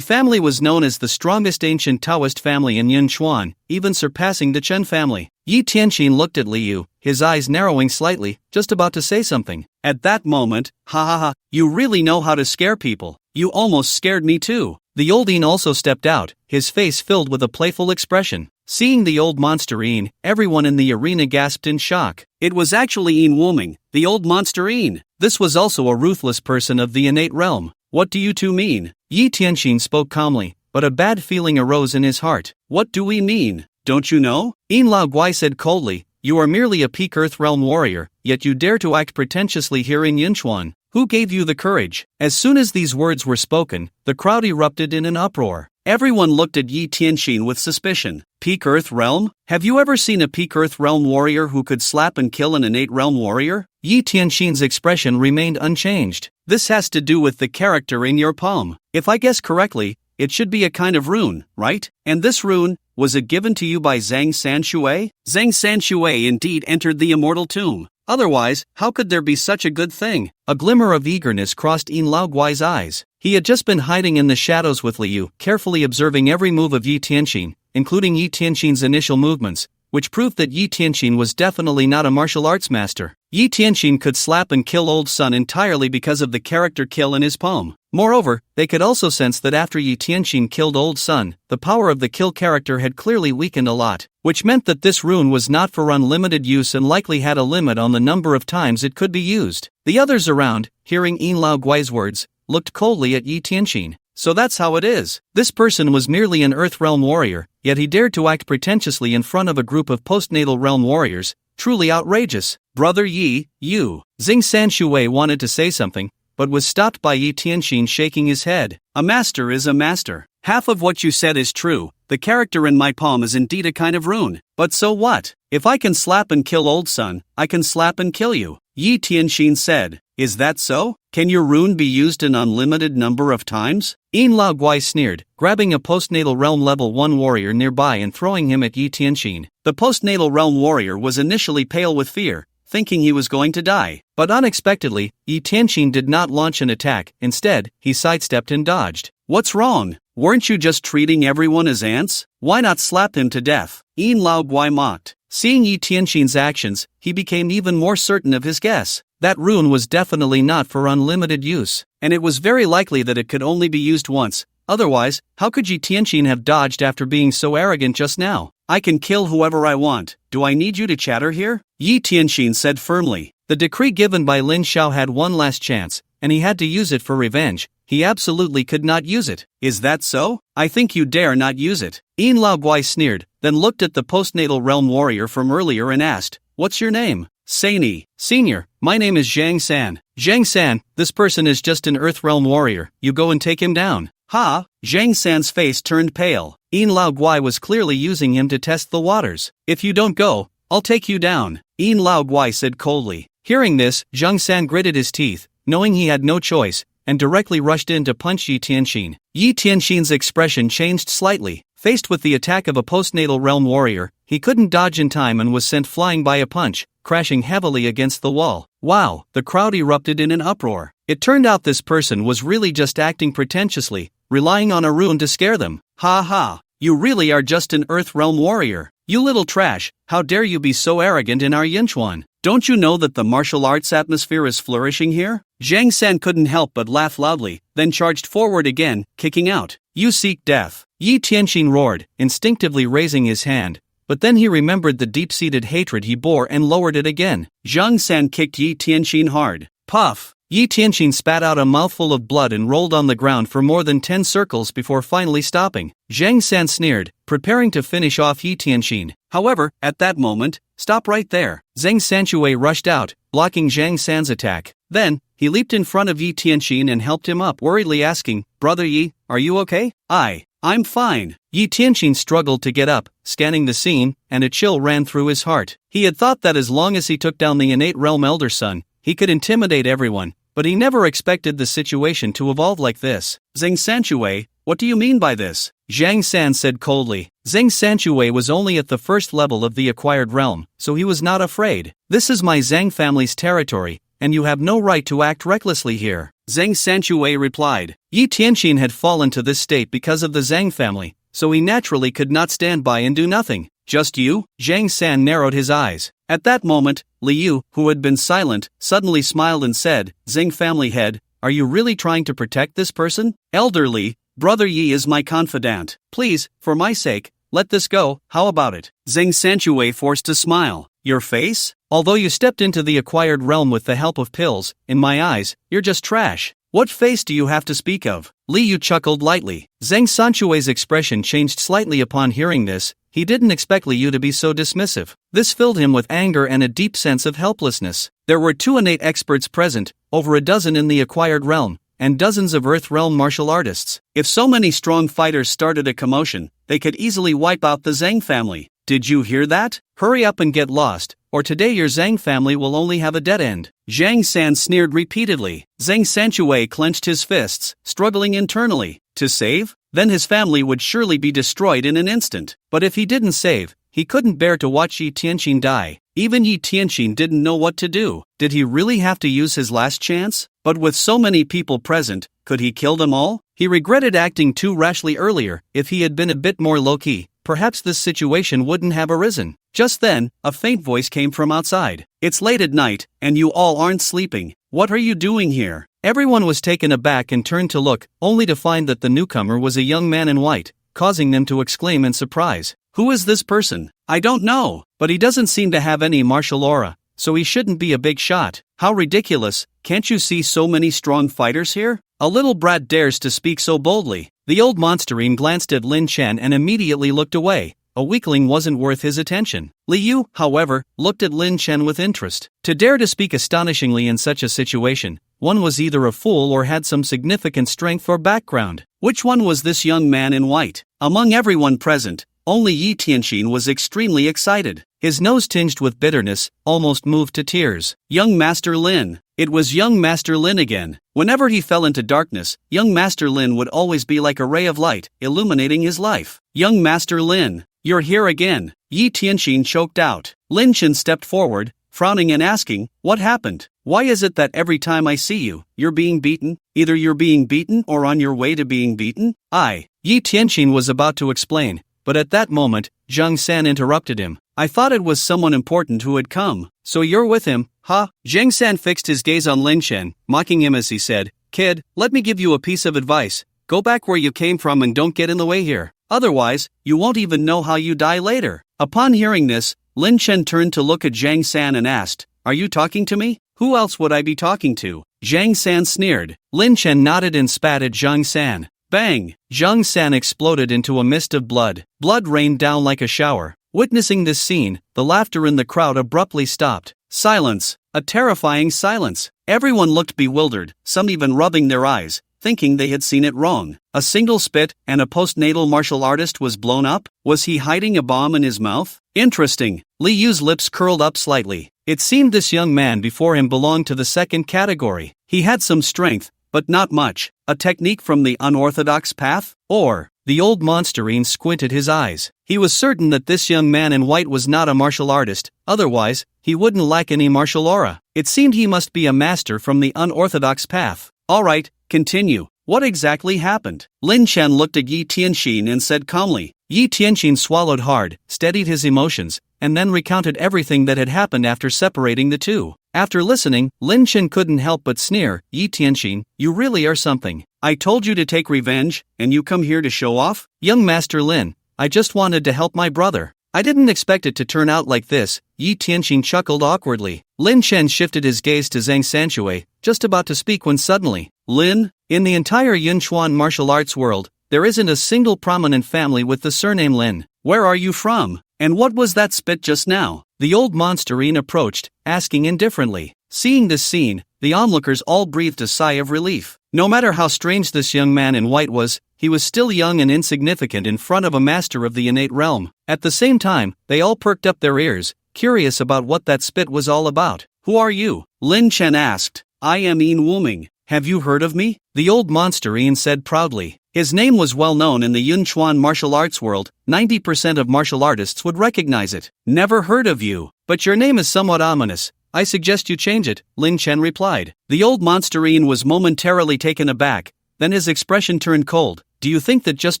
B: family was known as the strongest ancient Taoist family in Yunchuan, even surpassing the Chen family. Yi Tianxin looked at Li Yu, his eyes narrowing slightly, just about to say something. At that moment, "Ha ha ha, you really know how to scare people. You almost scared me too." The old Yin also stepped out, his face filled with a playful expression. Seeing the old monster Yin, everyone in the arena gasped in shock. It was actually Yin Wuming, the old monster Yin. This was also a ruthless person of the innate realm. "What do you two mean?" Yi Tianxin spoke calmly, but a bad feeling arose in his heart. "What do we mean? Don't you know?" Yin Lao Guai said coldly, "You are merely a peak earth realm warrior, yet you dare to act pretentiously here in Yunchuan. Who gave you the courage?" As soon as these words were spoken, the crowd erupted in an uproar. Everyone looked at Yi Tianxin with suspicion. Peak Earth Realm? Have you ever seen a Peak Earth Realm warrior who could slap and kill an innate realm warrior? Yi Tianxin's expression remained unchanged. "This has to do with the character in your palm. If I guess correctly, it should be a kind of rune, right? And this rune, was it given to you by Zhang Sanshui?" Zhang Sanshui indeed entered the immortal tomb. Otherwise, how could there be such a good thing? A glimmer of eagerness crossed Yin Lao Guai's eyes. He had just been hiding in the shadows with Li Yu, carefully observing every move of Yi Tianxin, including Yi Tianxin's initial movements, which proved that Yi Tianxin was definitely not a martial arts master. Yi Tianxin could slap and kill Old Sun entirely because of the character kill in his palm. Moreover, they could also sense that after Yi Tianxin killed Old Sun, the power of the kill character had clearly weakened a lot, which meant that this rune was not for unlimited use and likely had a limit on the number of times it could be used. The others around, hearing Yin Lao Guai's words, looked coldly at Yi Tianxin. So that's how it is. This person was merely an Earth Realm warrior, yet he dared to act pretentiously in front of a group of postnatal realm warriors. Truly outrageous. "Brother Yi, you." Xing Sanshui wanted to say something, but was stopped by Yi Tianxin shaking his head. "A master is a master. Half of what you said is true. The character in my palm is indeed a kind of rune. But so what? If I can slap and kill Old Sun, I can slap and kill you," Yi Tianxin said. "Is that so? Can your rune be used an unlimited number of times?" Yin Lao Guai sneered, grabbing a postnatal realm level 1 warrior nearby and throwing him at Yi Tianxin. The postnatal realm warrior was initially pale with fear, thinking he was going to die. But unexpectedly, Yi Tianxin did not launch an attack. Instead, he sidestepped and dodged. "What's wrong? Weren't you just treating everyone as ants? Why not slap him to death?" Yin Lao Guai mocked. Seeing Yi Tianxin's actions, he became even more certain of his guess. That rune was definitely not for unlimited use, and it was very likely that it could only be used once. Otherwise, how could Yi Tianxin have dodged after being so arrogant just now? "I can kill whoever I want. Do I need you to chatter here?" Yi Tianxin said firmly. The decree given by Lin Xiao had one last chance, and he had to use it for revenge. He absolutely could not use it. "Is that so? I think you dare not use it." Yin Lao Guai sneered, then looked at the postnatal realm warrior from earlier and asked, "What's your name?" "Sani, Senior, my name is Zhang San." "Zhang San, this person is just an Earth Realm warrior, you go and take him down." "Ha!" Zhang San's face turned pale. Yin Lao Guai was clearly using him to test the waters. "If you don't go, I'll take you down," Yin Lao Guai said coldly. Hearing this, Zhang San gritted his teeth, knowing he had no choice, and directly rushed in to punch Yi Tianxin. Yi Tianxin's expression changed slightly. Faced with the attack of a postnatal realm warrior, he couldn't dodge in time and was sent flying by a punch. crashing heavily against the wall. Wow, the crowd erupted in an uproar. It turned out this person was really just acting pretentiously, relying on a rune to scare them. Ha ha, you really are just an Earth Realm warrior. You little trash, how dare you be so arrogant in our Yinchuan? Don't you know that the martial arts atmosphere is flourishing here? Zhang San couldn't help but laugh loudly, then charged forward again, kicking out. You seek death. Yi Tianxin roared, instinctively raising his hand, but then he remembered the deep-seated hatred he bore and lowered it again. Zhang San kicked Yi Tianxin hard. Puff! Yi Tianxin spat out a mouthful of blood and rolled on the ground for more than 10 circles before finally stopping. Zhang San sneered, preparing to finish off Yi Tianxin. However, at that moment, stop right there. Zhang Sanchue rushed out, blocking Zhang San's attack. Then, he leaped in front of Yi Tianxin and helped him up, worriedly asking, Brother Yi, are you okay? I'm fine. Yi Tianxin struggled to get up, scanning the scene, and a chill ran through his heart. He had thought that as long as he took down the innate realm Elder Son, he could intimidate everyone, but he never expected the situation to evolve like this. Zhang Sanchue, what do you mean by this? Zhang San said coldly. Zhang Sanchue was only at the first level of the acquired realm, so he was not afraid. This is my Zhang family's territory, and you have no right to act recklessly here. Zhang Sanchue replied. Yi Tianxin had fallen to this state because of the Zhang family, so he naturally could not stand by and do nothing. Just you? Zhang San narrowed his eyes. At that moment, Liu, who had been silent, suddenly smiled and said, Zhang family head, are you really trying to protect this person? Elderly, Brother Yi is my confidant. Please, for my sake, let this go, how about it? Zhang Sanchue forced a smile. Your face? Although you stepped into the acquired realm with the help of pills, in my eyes, you're just trash. What face do you have to speak of? Liu chuckled lightly. Zhang Sanchue's expression changed slightly upon hearing this. He didn't expect Liu to be so dismissive. This filled him with anger and a deep sense of helplessness. There were 2 innate experts present, over a dozen in the acquired realm, and dozens of Earth Realm martial artists. If so many strong fighters started a commotion, they could easily wipe out the Zhang family. Did you hear that? Hurry up and get lost, or today your Zhang family will only have a dead end. Zhang San sneered repeatedly. Zhang Sanchue clenched his fists, struggling internally. To save? Then his family would surely be destroyed in an instant. But if he didn't save, he couldn't bear to watch Yi Tianxin die. Even Yi Tianxin didn't know what to do. Did he really have to use his last chance? But with so many people present, could he kill them all? He regretted acting too rashly earlier. If he had been a bit more low-key, perhaps this situation wouldn't have arisen. Just then, a faint voice came from outside. It's late at night, and you all aren't sleeping. What are you doing here? Everyone was taken aback and turned to look, only to find that the newcomer was a young man in white, causing them to exclaim in surprise. Who is this person? I don't know, but he doesn't seem to have any martial aura, so he shouldn't be a big shot. How ridiculous, can't you see so many strong fighters here? A little brat dares to speak so boldly. The old monsterine glanced at Lin Chen and immediately looked away. A weakling wasn't worth his attention. Liu, however, looked at Lin Chen with interest. To dare to speak astonishingly in such a situation, one was either a fool or had some significant strength or background. Which one was this young man in white? Among everyone present, only Yi Tianxin was extremely excited. His nose tinged with bitterness, almost moved to tears. Young Master Lin. It was young Master Lin again. Whenever he fell into darkness, young Master Lin would always be like a ray of light, illuminating his life. Young Master Lin, you're here again. Yi Tianxin choked out. Lin Chen stepped forward, frowning and asking, what happened? Why is it that every time I see you, you're being beaten? Either you're being beaten or on your way to being beaten? Yi Tianxin was about to explain, but at that moment, Zhang San interrupted him. I thought it was someone important who had come. So you're with him, huh? Zhang San fixed his gaze on Lin Chen, mocking him as he said, Kid, let me give you a piece of advice. Go back where you came from and don't get in the way here. Otherwise, you won't even know how you die later. Upon hearing this, Lin Chen turned to look at Zhang San and asked, Are you talking to me? Who else would I be talking to? Zhang San sneered. Lin Chen nodded and spat at Zhang San. Bang! Zhang San exploded into a mist of blood. Blood rained down like a shower. Witnessing this scene, the laughter in the crowd abruptly stopped. Silence. A terrifying silence. Everyone looked bewildered, some even rubbing their eyes, thinking they had seen it wrong. A single spit, and a postnatal martial artist was blown up? Was he hiding a bomb in his mouth? Interesting. Liu's lips curled up slightly. It seemed this young man before him belonged to the second category. He had some strength, but not much. A technique from the unorthodox path? Or, the old monsterine squinted his eyes. He was certain that this young man in white was not a martial artist, otherwise, he wouldn't lack any martial aura. It seemed he must be a master from the unorthodox path. Alright, continue. What exactly happened? Lin Chen looked at Yi Tianxin and said calmly. Yi Tianxin swallowed hard, steadied his emotions, and then recounted everything that had happened after separating the two. After listening, Lin Chen couldn't help but sneer. Yi Tianxin, you really are something. I told you to take revenge, and you come here to show off? Young Master Lin, I just wanted to help my brother. I didn't expect it to turn out like this. Yi Tianxin chuckled awkwardly. Lin Chen shifted his gaze to Zhang Sanshui, just about to speak when suddenly, Lin, in the entire Yunchuan martial arts world, there isn't a single prominent family with the surname Lin. Where are you from? And what was that spit just now? The old monsterine approached, asking indifferently. Seeing this scene, the onlookers all breathed a sigh of relief. No matter how strange this young man in white was, he was still young and insignificant in front of a master of the innate realm. At the same time, they all perked up their ears, curious about what that spit was all about. Who are you? Lin Chen asked. I am Yin Wuming. Have you heard of me? The old monsterine said proudly. His name was well known in the Yunchuan martial arts world. 90% of martial artists would recognize it. Never heard of you, but your name is somewhat ominous. I suggest you change it, Lin Chen replied. The old monsterine was momentarily taken aback, then his expression turned cold. Do you think that just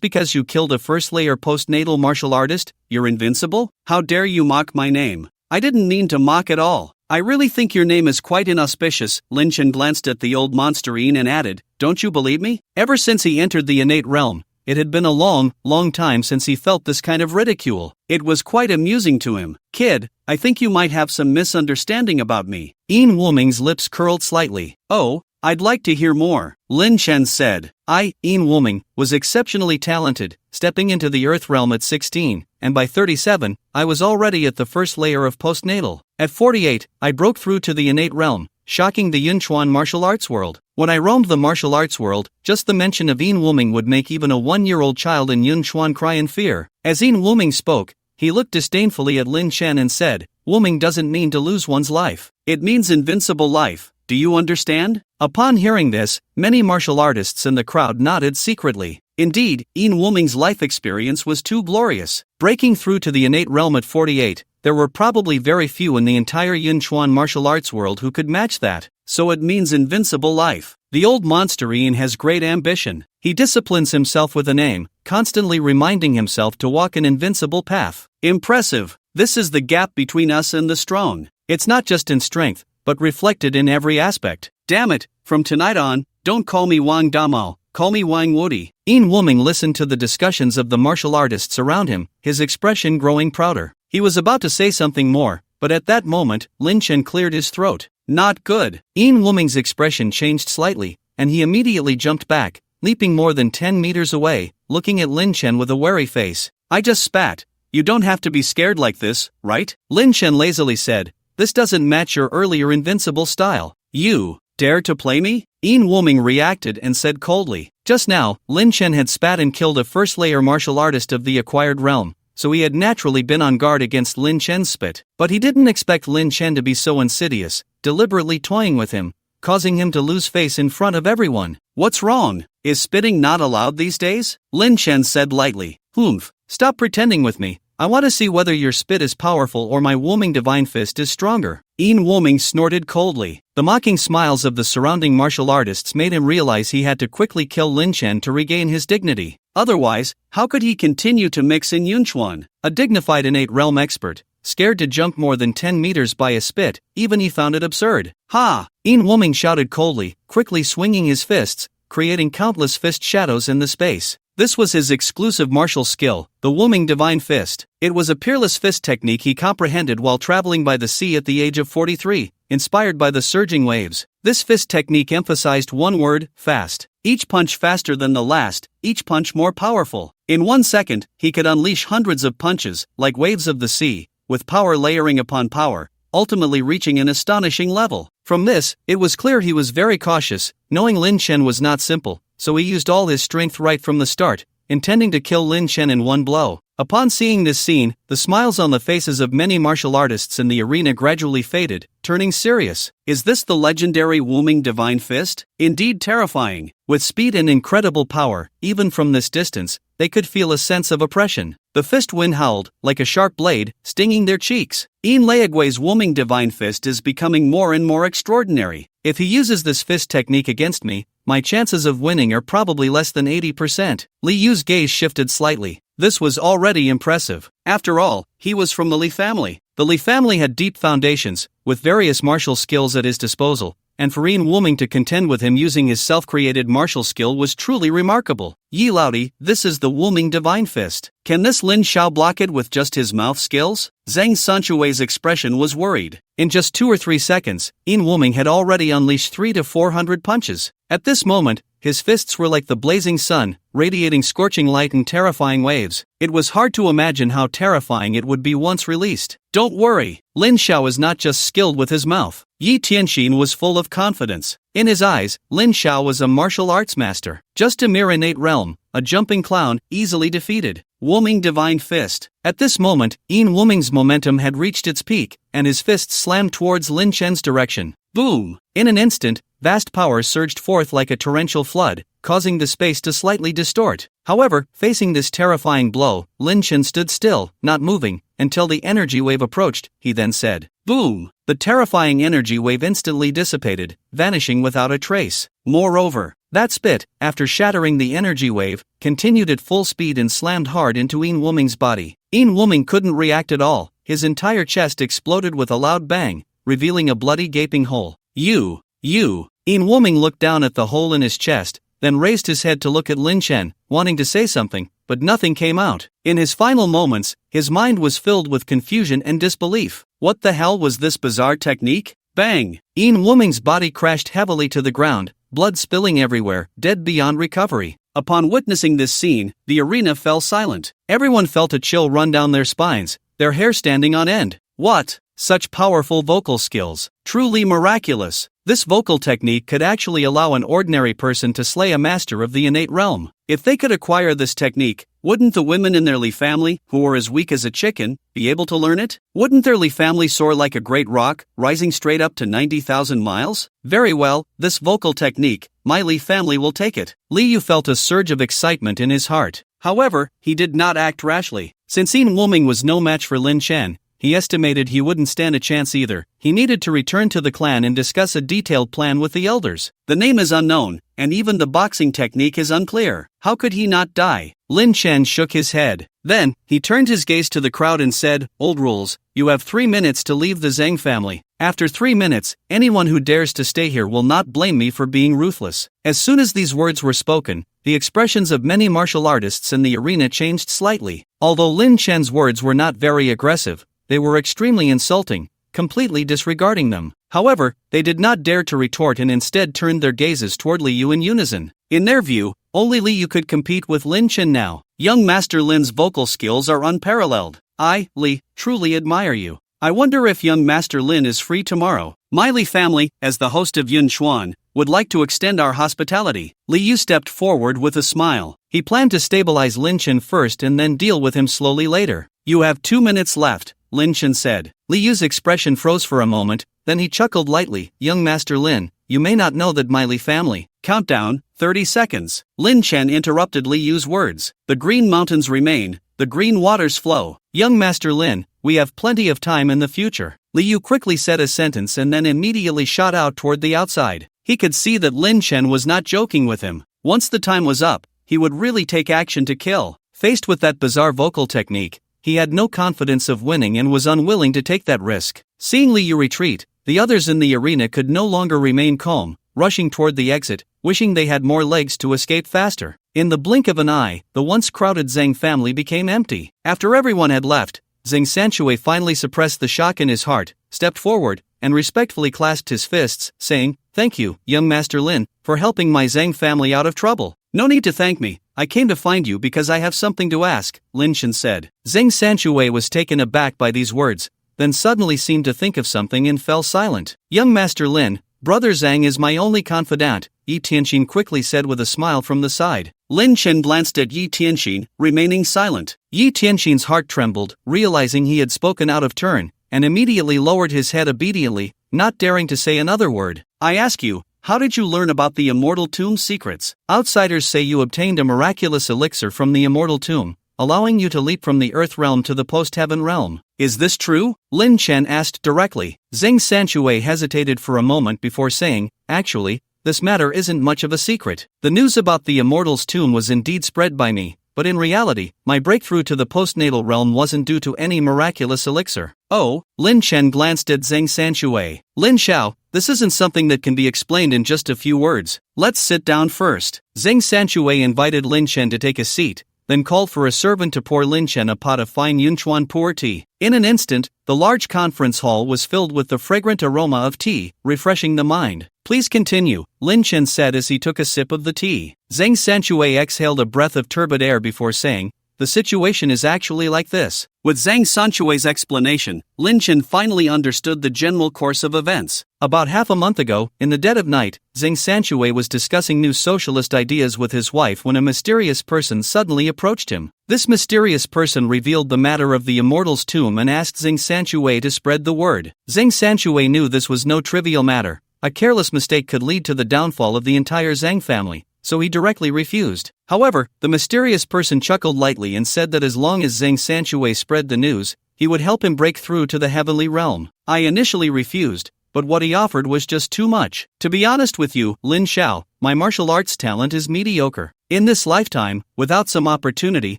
B: because you killed a first-layer postnatal martial artist, you're invincible? How dare you mock my name? I didn't mean to mock at all. I really think your name is quite inauspicious. Lin Chen glanced at the old monsterine and added, don't you believe me? Ever since he entered the innate realm, it had been a long, long time since he felt this kind of ridicule. It was quite amusing to him. Kid, I think you might have some misunderstanding about me. Yin Wuming's lips curled slightly. Oh, I'd like to hear more, Lin Chen said. I, Yin Wuming, was exceptionally talented, stepping into the earth realm at 16, and by 37, I was already at the first layer of postnatal. At 48, I broke through to the innate realm, shocking the Yunchuan martial arts world. When I roamed the martial arts world, just the mention of Yin Wuming would make even a 1-year-old child in Yunchuan cry in fear. As Yin Wuming spoke, he looked disdainfully at Lin Chen and said, Wuming doesn't mean to lose one's life. It means invincible life. Do you understand? Upon hearing this, many martial artists in the crowd nodded secretly. Indeed, Yin Wuming's life experience was too glorious. Breaking through to the innate realm at 48, there were probably very few in the entire Yunchuan martial arts world who could match that. So it means invincible life. The old monsterine has great ambition. He disciplines himself with an aim, constantly reminding himself to walk an invincible path. Impressive. This is the gap between us and the strong. It's not just in strength, but reflected in every aspect. Damn it, from tonight on, don't call me Wang Damao, call me Wang Wudi. Yin Wuming listened to the discussions of the martial artists around him, his expression growing prouder. He was about to say something more, but at that moment, Lin Chen cleared his throat. Not good. Yin Wuming's expression changed slightly, and he immediately jumped back, leaping more than 10 meters away, looking at Lin Chen with a wary face. I just spat. You don't have to be scared like this, right? Lin Chen lazily said. This doesn't match your earlier invincible style. You dare to play me? Yin Wuming reacted and said coldly. Just now, Lin Chen had spat and killed a first-layer martial artist of the acquired realm, so he had naturally been on guard against Lin Chen's spit. But he didn't expect Lin Chen to be so insidious, deliberately toying with him, causing him to lose face in front of everyone. What's wrong? Is spitting not allowed these days? Lin Chen said lightly. Humph, stop pretending with me. I want to see whether your spit is powerful or my Wuming divine fist is stronger. Yin Wuming snorted coldly. The mocking smiles of the surrounding martial artists made him realize he had to quickly kill Lin Chen to regain his dignity. Otherwise, how could he continue to mix in Yunchuan? A dignified innate realm expert, scared to jump more than 10 meters by a spit, even he found it absurd. Ha! Yin Wuming shouted coldly, quickly swinging his fists, creating countless fist shadows in the space. This was his exclusive martial skill, the Wuming Divine Fist. It was a peerless fist technique he comprehended while traveling by the sea at the age of 43, inspired by the surging waves. This fist technique emphasized one word, fast. Each punch faster than the last, each punch more powerful. In 1 second, he could unleash hundreds of punches, like waves of the sea, with power layering upon power, ultimately reaching an astonishing level. From this, it was clear he was very cautious, knowing Lin Chen was not simple. So he used all his strength right from the start, intending to kill Lin Chen in one blow. Upon seeing this scene, the smiles on the faces of many martial artists in the arena gradually faded, turning serious. Is this the legendary Wuming Divine Fist? Indeed terrifying. With speed and incredible power, even from this distance, they could feel a sense of oppression. The fist wind howled, like a sharp blade, stinging their cheeks. Yin Leagui's Wuming Divine Fist is becoming more and more extraordinary. If he uses this fist technique against me, my chances of winning are probably less than 80%. Li Yu's gaze shifted slightly. This was already impressive. After all, he was from the Li family. The Li family had deep foundations, with various martial skills at his disposal, and for Yin Wuming to contend with him using his self-created martial skill was truly remarkable. Yi Laodi, this is the Wuming Divine Fist. Can this Lin Xiao block it with just his mouth skills? Zhang Sanchui's expression was worried. In just 2 or 3 seconds, Yin Wuming had already unleashed 300 to 400 punches. At this moment, his fists were like the blazing sun, radiating scorching light and terrifying waves. It was hard to imagine how terrifying it would be once released. Don't worry, Lin Xiao is not just skilled with his mouth. Yi Tianxin was full of confidence. In his eyes, Lin Xiao was a martial arts master. Just a mere innate realm, a jumping clown, easily defeated. Wuming Divine Fist. At this moment, Yin Wuming's momentum had reached its peak, and his fists slammed towards Lin Chen's direction. Boom! In an instant, vast power surged forth like a torrential flood, causing the space to slightly distort. However, facing this terrifying blow, Lin Chen stood still, not moving, until the energy wave approached. He then said, "Boom!" The terrifying energy wave instantly dissipated, vanishing without a trace. Moreover, that spit, after shattering the energy wave, continued at full speed and slammed hard into Yin Wuming's body. Yin Wuming couldn't react at all. His entire chest exploded with a loud bang, revealing a bloody gaping hole. You. Yin Wuming looked down at the hole in his chest, then raised his head to look at Lin Chen, wanting to say something, but nothing came out. In his final moments, his mind was filled with confusion and disbelief. What the hell was this bizarre technique? Bang! Yin Wuming's body crashed heavily to the ground, blood spilling everywhere, dead beyond recovery. Upon witnessing this scene, the arena fell silent. Everyone felt a chill run down their spines, their hair standing on end. What? Such powerful vocal skills. Truly miraculous. This vocal technique could actually allow an ordinary person to slay a master of the innate realm. If they could acquire this technique, wouldn't the women in their Li family, who were as weak as a chicken, be able to learn it? Wouldn't their Li family soar like a great rock, rising straight up to 90,000 miles? Very well, this vocal technique, my Li family will take it. Li Yu felt a surge of excitement in his heart. However, he did not act rashly. Since Yin Wuming was no match for Lin Chen, he estimated he wouldn't stand a chance either. He needed to return to the clan and discuss a detailed plan with the elders. The name is unknown, and even the boxing technique is unclear. How could he not die? Lin Chen shook his head. Then, he turned his gaze to the crowd and said, "Old rules, you have 3 minutes to leave the Zhang family. After 3 minutes, anyone who dares to stay here will not blame me for being ruthless." As soon as these words were spoken, the expressions of many martial artists in the arena changed slightly. Although Lin Chen's words were not very aggressive, they were extremely insulting, completely disregarding them. However, they did not dare to retort and instead turned their gazes toward Li Yu in unison. In their view, only Li Yu could compete with Lin Chen now. Young Master Lin's vocal skills are unparalleled. I, Li, truly admire you. I wonder if young Master Lin is free tomorrow. My Li family, as the host of Yun Xuan, would like to extend our hospitality. Li Yu stepped forward with a smile. He planned to stabilize Lin Chen first and then deal with him slowly later. You have 2 minutes left, Lin Chen said. Li Yu's expression froze for a moment, then he chuckled lightly. Young Master Lin, you may not know that my Li family. Countdown, 30 seconds. Lin Chen interrupted Li Yu's words. The green mountains remain, the green waters flow. Young Master Lin, we have plenty of time in the future. Li Yu quickly said a sentence and then immediately shot out toward the outside. He could see that Lin Chen was not joking with him. Once the time was up, he would really take action to kill. Faced with that bizarre vocal technique, he had no confidence of winning and was unwilling to take that risk. Seeing Li Yu retreat, the others in the arena could no longer remain calm, rushing toward the exit, wishing they had more legs to escape faster. In the blink of an eye, the once crowded Zhang family became empty. After everyone had left, Zhang Sanchui finally suppressed the shock in his heart, stepped forward, and respectfully clasped his fists, saying, "Thank you, young Master Lin, for helping my Zhang family out of trouble." "No need to thank me, I came to find you because I have something to ask," Lin Chen said. Zhang Sanchui was taken aback by these words, then suddenly seemed to think of something and fell silent. "Young Master Lin, Brother Zhang is my only confidant, Yi Tianxin quickly said with a smile from the side. Lin Chen glanced at Yi Tianxin, remaining silent. Yi Tianxin's heart trembled, realizing he had spoken out of turn, and immediately lowered his head obediently, not daring to say another word. I ask you, how did you learn about the Immortal Tomb's secrets? Outsiders say you obtained a miraculous elixir from the Immortal Tomb, allowing you to leap from the Earth realm to the post-heaven realm. Is this true? Lin Chen asked directly. Zheng Sanshui hesitated for a moment before saying, actually, this matter isn't much of a secret. The news about the Immortal's tomb was indeed spread by me, but in reality, my breakthrough to the postnatal realm wasn't due to any miraculous elixir. Oh, Lin Chen glanced at Zheng Sanshui. Lin Xiao, this isn't something that can be explained in just a few words. Let's sit down first. Zheng Sanshui invited Lin Chen to take a seat, then called for a servant to pour Lin Chen a pot of fine Yunchuan pu'er tea. In an instant, the large conference hall was filled with the fragrant aroma of tea, refreshing the mind. Please continue, Lin Chen said as he took a sip of the tea. Zheng Sanshui exhaled a breath of turbid air before saying, the situation is actually like this. With Zhang Sanshui's explanation, Lin Chen finally understood the general course of events. About half a month ago, in the dead of night, Zhang Sanshui was discussing new socialist ideas with his wife when a mysterious person suddenly approached him. This mysterious person revealed the matter of the Immortal's tomb and asked Zhang Sanshui to spread the word. Zhang Sanshui knew this was no trivial matter. A careless mistake could lead to the downfall of the entire Zhang family, so he directly refused. However, the mysterious person chuckled lightly and said that as long as Zhang Sanshui spread the news, he would help him break through to the heavenly realm. I initially refused, but what he offered was just too much. To be honest with you, Lin Xiao, my martial arts talent is mediocre. In this lifetime, without some opportunity,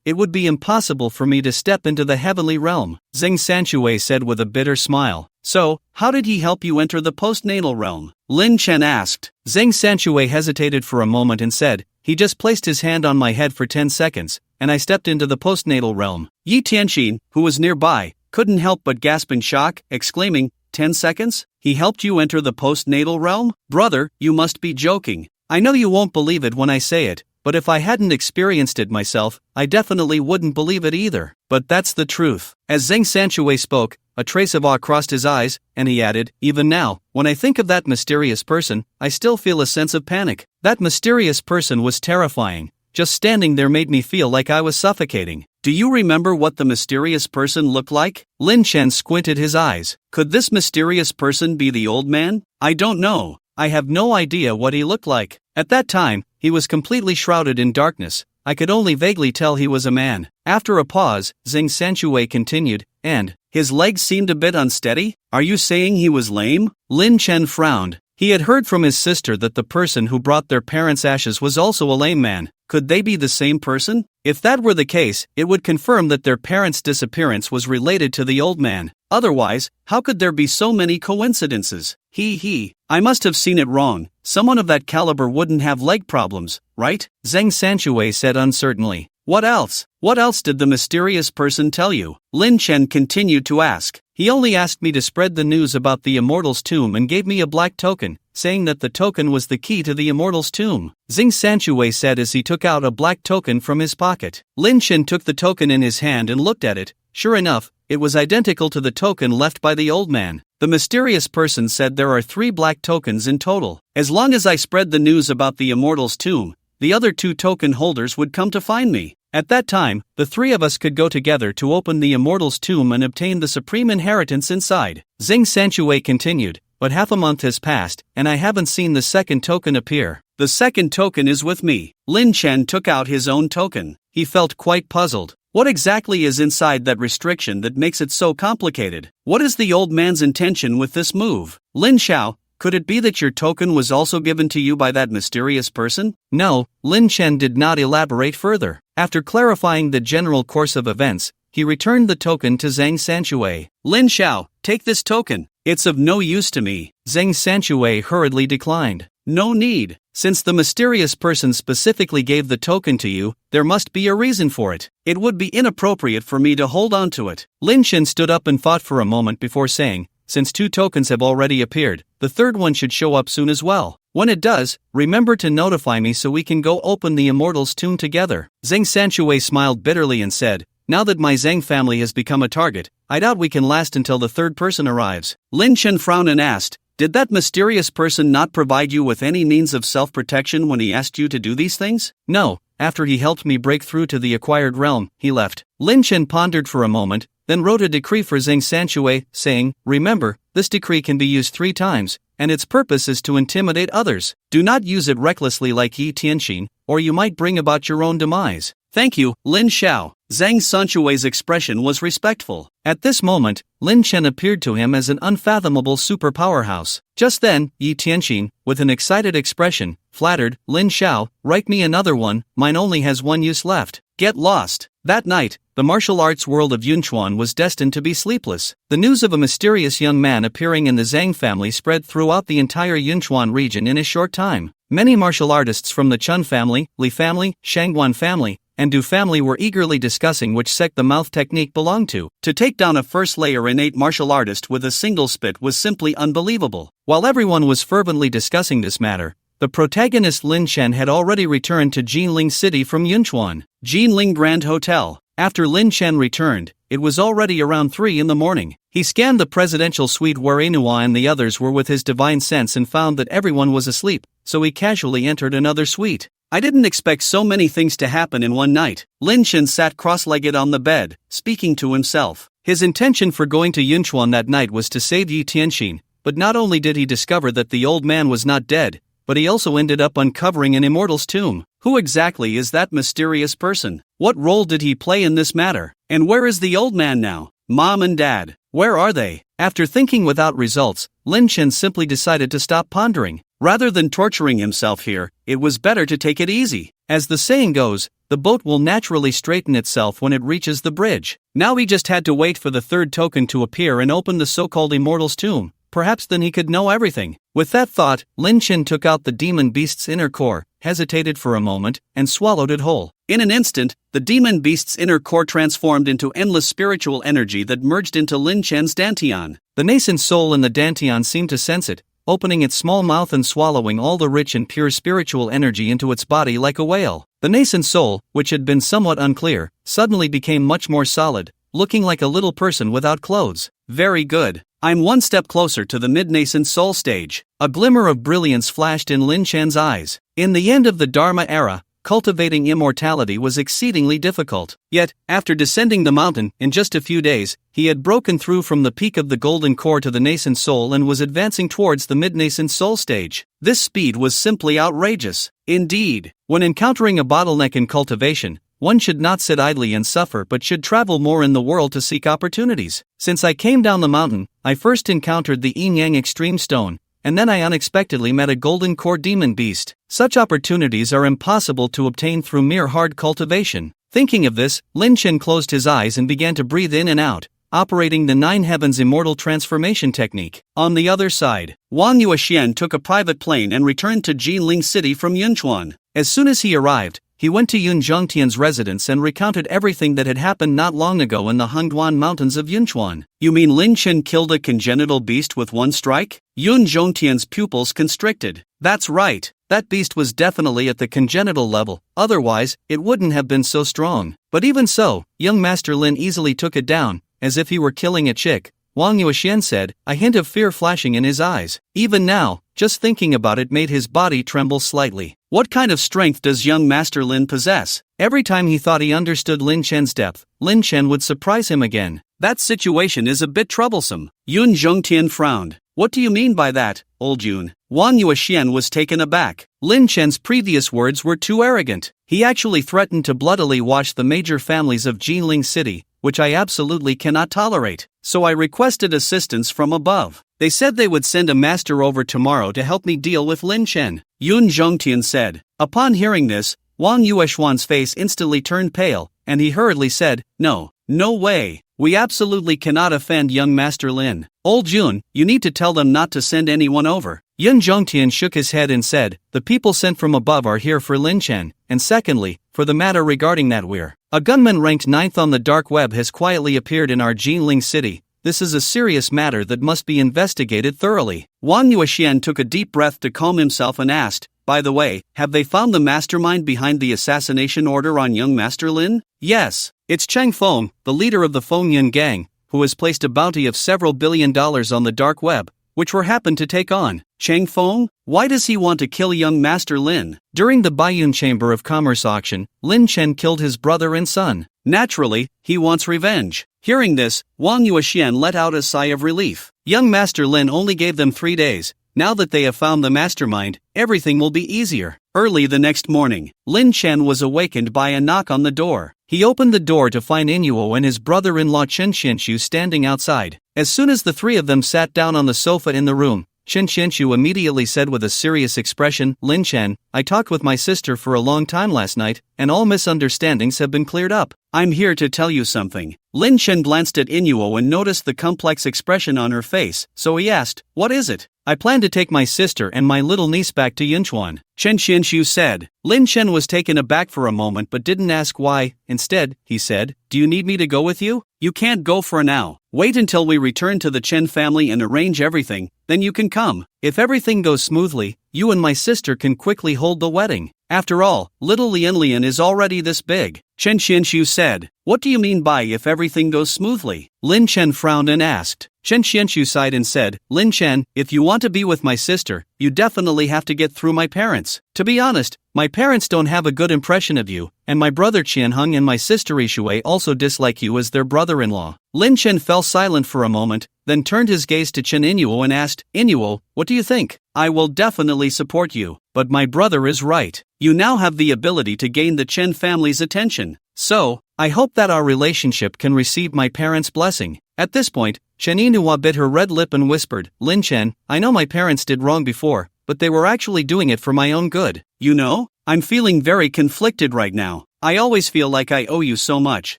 B: it would be impossible for me to step into the heavenly realm, Zheng Sanshui said with a bitter smile. So, how did he help you enter the postnatal realm? Lin Chen asked. Zheng Sanshui hesitated for a moment and said, he just placed his hand on my head for 10 seconds, and I stepped into the postnatal realm. Yi Tianxin, who was nearby, couldn't help but gasp in shock, exclaiming, 10 seconds? He helped you enter the postnatal realm? Brother, you must be joking. I know you won't believe it when I say it, but if I hadn't experienced it myself, I definitely wouldn't believe it either. But that's the truth. As Zheng Sanshui spoke, a trace of awe crossed his eyes, and he added, even now, when I think of that mysterious person, I still feel a sense of panic. That mysterious person was terrifying. Just standing there made me feel like I was suffocating. Do you remember what the mysterious person looked like? Lin Chen squinted his eyes. Could this mysterious person be the old man? I don't know. I have no idea what he looked like. At that time, he was completely shrouded in darkness. I could only vaguely tell he was a man. After a pause, Zheng Sanshui continued, and his legs seemed a bit unsteady? Are you saying he was lame? Lin Chen frowned. He had heard from his sister that the person who brought their parents' ashes was also a lame man. Could they be the same person? If that were the case, it would confirm that their parents' disappearance was related to the old man. Otherwise, how could there be so many coincidences? I must have seen it wrong. Someone of that caliber wouldn't have leg problems, right? Zheng Sanshui said uncertainly. What else? What else did the mysterious person tell you? Lin Chen continued to ask. He only asked me to spread the news about the Immortal's tomb and gave me a black token, saying that the token was the key to the Immortal's tomb. Zheng Sanshui said as he took out a black token from his pocket. Lin Chen took the token in his hand and looked at it. Sure enough, it was identical to the token left by the old man. The mysterious person said there are 3 black tokens in total. As long as I spread the news about the Immortal's tomb, the other 2 token holders would come to find me. At that time, the 3 of us could go together to open the Immortal's tomb and obtain the supreme inheritance inside. Zheng Sanshui continued, but half a month has passed, and I haven't seen the second token appear. The second token is with me. Lin Chen took out his own token. He felt quite puzzled. What exactly is inside that restriction that makes it so complicated? What is the old man's intention with this move? Lin Xiao, could it be that your token was also given to you by that mysterious person? No, Lin Chen did not elaborate further. After clarifying the general course of events, he returned the token to Zheng Sanshui. Lin Xiao, take this token. It's of no use to me. Zheng Sanshui hurriedly declined. No need. Since the mysterious person specifically gave the token to you, there must be a reason for it. It would be inappropriate for me to hold on to it. Lin Chen stood up and thought for a moment before saying, since 2 tokens have already appeared, the third one should show up soon as well. When it does, remember to notify me so we can go open the Immortal's tomb together. Zheng Sanshui smiled bitterly and said, now that my Zhang family has become a target, I doubt we can last until the third person arrives. Lin Chen frowned and asked, Did that mysterious person not provide you with any means of self-protection when he asked you to do these things?
A: No, after he helped me break through to the acquired realm, he left. Lin Chen pondered for a moment, then wrote a decree for Zhang Sanshui, saying, "Remember, this decree can be used 3 times, and its purpose is to intimidate others. Do not use it recklessly like Yi Tianxin, or you might bring about your own demise."
B: Thank you, Lin Xiao. Zhang Sanshui's expression was respectful.
A: At this moment, Lin Chen appeared to him as an unfathomable super powerhouse. Just then, Yi Tianxin, with an excited expression, flattered, "Lin Xiao, write me another one, mine only has 1 use left."
B: Get lost.
A: That night, the martial arts world of Yunchuan was destined to be sleepless. The news of a mysterious young man appearing in the Zhang family spread throughout the entire Yunchuan region in a short time. Many martial artists from the Chun family, Li family, Shangguan family, and Du family were eagerly discussing which sect the mouth technique belonged to.
B: To take down a first-layer innate martial artist with a single spit was simply unbelievable.
A: While everyone was fervently discussing this matter, the protagonist Lin Chen had already returned to Jinling City from Yunchuan.
B: Jinling Grand Hotel.
A: After Lin Chen returned, it was already around 3 in the morning. He scanned the presidential suite where Enua and the others were with his divine sense and found that everyone was asleep, so he casually entered another suite.
B: I didn't expect so many things to happen in one night. Lin Chen sat cross-legged on the bed, speaking to himself.
A: His intention for going to Yunchuan that night was to save Yi Tianxin, but not only did he discover that the old man was not dead, but he also ended up uncovering an immortal's tomb.
B: Who exactly is that mysterious person? What role did he play in this matter? And where is the old man now? Mom and Dad, where are they?
A: After thinking without results, Lin Chen simply decided to stop pondering.
B: Rather than torturing himself here, it was better to take it easy.
A: As the saying goes, the boat will naturally straighten itself when it reaches the bridge. Now he just had to wait for the third token to appear and open the so-called immortal's tomb. Perhaps then he could know everything. With that thought, Lin Chen took out the demon beast's inner core, hesitated for a moment, and swallowed it whole.
B: In an instant, the demon beast's inner core transformed into endless spiritual energy that merged into Lin Chen's dantian.
A: The nascent soul in the dantian seemed to sense it, opening its small mouth and swallowing all the rich and pure spiritual energy into its body like a whale. The nascent soul, which had been somewhat unclear, suddenly became much more solid, looking like a little person without clothes.
B: Very good. I'm one step closer to the mid-nascent soul stage.
A: A glimmer of brilliance flashed in Lin Chen's eyes. In the end of the Dharma era, cultivating immortality was exceedingly difficult. Yet, after descending the mountain, in just a few days, he had broken through from the peak of the golden core to the nascent soul and was advancing towards the mid-nascent soul stage.
B: This speed was simply outrageous. Indeed,
A: when encountering a bottleneck in cultivation, one should not sit idly and suffer but should travel more in the world to seek opportunities. Since I came down the mountain, I first encountered the Yin-Yang Extreme Stone, and then I unexpectedly met a golden core demon beast. Such opportunities are impossible to obtain through mere hard cultivation. Thinking of this, Lin Chen closed his eyes and began to breathe in and out, operating the 9 Heavens Immortal Transformation Technique.
B: On the other side, Wang Yuexian took a private plane and returned to Jinling City from Yunchuan.
A: As soon as he arrived, he went to Yun Zhongtian's residence and recounted everything that had happened not long ago in the Hengduan Mountains of Yunchuan.
B: You mean Lin Chen killed a congenital beast with one strike? Yun Zhongtian's pupils constricted.
A: That's right, that beast was definitely at the congenital level, otherwise, it wouldn't have been so strong. But even so, young Master Lin easily took it down, as if he were killing a chick. Wang Yuexian said, a hint of fear flashing in his eyes. Even now, just thinking about it made his body tremble slightly.
B: What kind of strength does young Master Lin possess?
A: Every time he thought he understood Lin Chen's depth, Lin Chen would surprise him again.
B: That situation is a bit troublesome. Yun Zhongtian frowned. What do you mean by that, old Yun? Wang Yuexian was taken aback.
A: Lin Chen's previous words were too arrogant. He actually threatened to bloodily wash the major families of Jinling City, which I absolutely cannot tolerate.
B: So I requested assistance from above. They said they would send a master over tomorrow to help me deal with Lin Chen, Yun Zhongtian said. Upon hearing this, Wang Yuexian's face instantly turned pale, and he hurriedly said, No way. We absolutely cannot offend young Master Lin. Old Yun, you need to tell them not to send anyone over.
A: Yun Zhongtian shook his head and said, the people sent from above are here for Lin Chen, and secondly, for the matter regarding that a gunman ranked 9th on the dark web has quietly appeared in our Jinling City. This is a serious matter that must be investigated thoroughly.
B: Wang Yuexian took a deep breath to calm himself and asked, by the way, have they found the mastermind behind the assassination order on young Master Lin?
A: Yes, it's Cheng Feng, the leader of the Feng Yun gang, who has placed a bounty of several $1 billion on the dark web,
B: which were happened to take on Chang Feng. Why does he want to kill young Master Lin? During the Baiyun Chamber of Commerce auction, Lin Chen killed his brother and son. Naturally, he wants revenge. Hearing this, Wang Yuexian let out a sigh of relief. Young Master Lin only gave them 3 days. Now that they have found the mastermind, everything will be easier. Early the next morning, Lin Chen was awakened by a knock on the door. He opened the door to find Inuo and his brother-in-law Chen Xianxu standing outside. As soon as the three of them sat down on the sofa in the room, Chen Xianxu immediately said with a serious expression, "Lin Chen, I talked with my sister for a long time last night, and all misunderstandings have been cleared up. I'm here to tell you something." Lin Chen glanced at Inuo and noticed the complex expression on her face, so he asked, "What is it?" "I plan to take my sister and my little niece back to Yunchuan," Chen Xianxu said. Lin Chen was taken aback for a moment but didn't ask why. Instead, he said, "Do you need me to go with you?" "You can't go for now. Wait until we return to the Chen family and arrange everything, then you can come. If everything goes smoothly, you and my sister can quickly hold the wedding. After all, little Lian is already this big," Chen Xianxu said. "What do you mean by if everything goes smoothly?" Lin Chen frowned and asked. Chen Xianxu sighed and said, "Lin Chen, if you want to be with my sister, you definitely have to get through my parents. To be honest, my parents don't have a good impression of you, and my brother Qianheng and my sister Ishui also dislike you as their brother-in-law." Lin Chen fell silent for a moment, then turned his gaze to Chen Inuo and asked, "Inuo, what do you think?" "I will definitely support you, but my brother is right. You now have the ability to gain the Chen family's attention. So, I hope that our relationship can receive my parents' blessing." At this point, Chen Inuo bit her red lip and whispered, "Lin Chen, I know my parents did wrong before, but they were actually doing it for my own good. You know, I'm feeling very conflicted right now. I always feel like I owe you so much.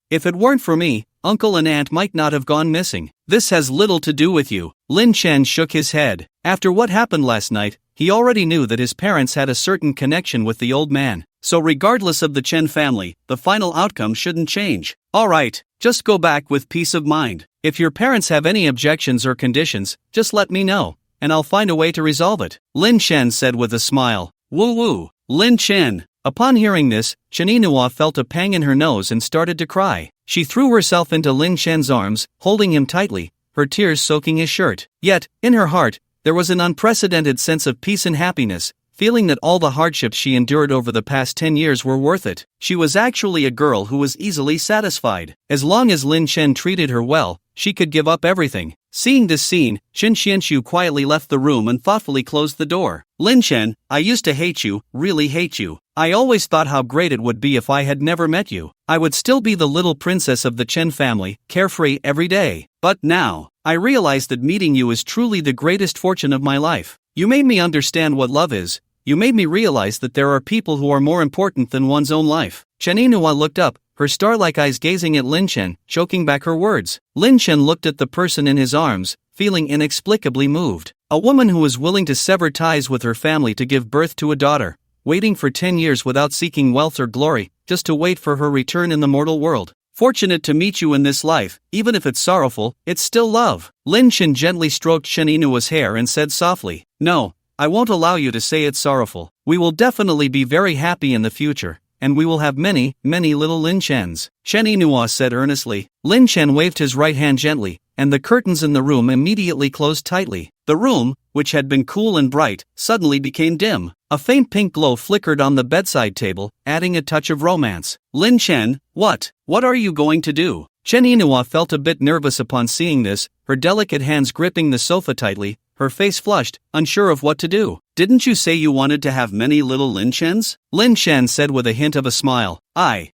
B: If it weren't for me, uncle and aunt might not have gone missing. This has little to do with you." Lin Chen shook his head. After what happened last night, he already knew that his parents had a certain connection with the old man. So regardless of the Chen family, the final outcome shouldn't change. "Alright, just go back with peace of mind. If your parents have any objections or conditions, just let me know, and I'll find a way to resolve it," Lin Chen said with a smile. "Woo woo, Lin Chen." Upon hearing this, Chen Inuo felt a pang in her nose and started to cry. She threw herself into Lin Chen's arms, holding him tightly, her tears soaking his shirt. Yet, in her heart, there was an unprecedented sense of peace and happiness, feeling that all the hardships she endured over the past 10 years were worth it. She was actually a girl who was easily satisfied. As long as Lin Chen treated her well, she could give up everything. Seeing this scene, Chen Xianxu quietly left the room and thoughtfully closed the door. "Lin Chen, I used to hate you, really hate you. I always thought how great it would be if I had never met you. I would still be the little princess of the Chen family, carefree every day. But now, I realize that meeting you is truly the greatest fortune of my life. You made me understand what love is. You made me realize that there are people who are more important than one's own life." Chen Inuo looked up, her star-like eyes gazing at Lin Chen, choking back her words. Lin Chen looked at the person in his arms, feeling inexplicably moved. A woman who was willing to sever ties with her family to give birth to a daughter, waiting for 10 years without seeking wealth or glory, just to wait for her return in the mortal world. "Fortunate to meet you in this life, even if it's sorrowful, it's still love." Lin Chen gently stroked Chen Inuo's hair and said softly, "No, I won't allow you to say it's sorrowful. We will definitely be very happy in the future, and we will have many, many little Lin Chens," Chen Inuo said earnestly. Lin Chen waved his right hand gently, and the curtains in the room immediately closed tightly. The room, which had been cool and bright, suddenly became dim. A faint pink glow flickered on the bedside table, adding a touch of romance. "Lin Chen, what are you going to do?" Chen Inuo felt a bit nervous upon seeing this, her delicate hands gripping the sofa tightly, her face flushed, unsure of what to do. "Didn't you say you wanted to have many little Lin Chens?" Lin Chen said with a hint of a smile. I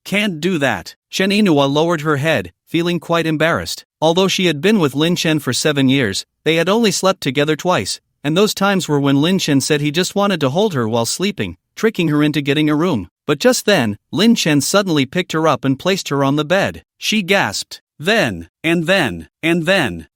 B: can't do that." Chen Inuo lowered her head, feeling quite embarrassed. Although she had been with Lin Chen for 7 years, they had only slept together twice, and those times were when Lin Chen said he just wanted to hold her while sleeping, tricking her into getting a room. But just then, Lin Chen suddenly picked her up and placed her on the bed. She gasped. Then,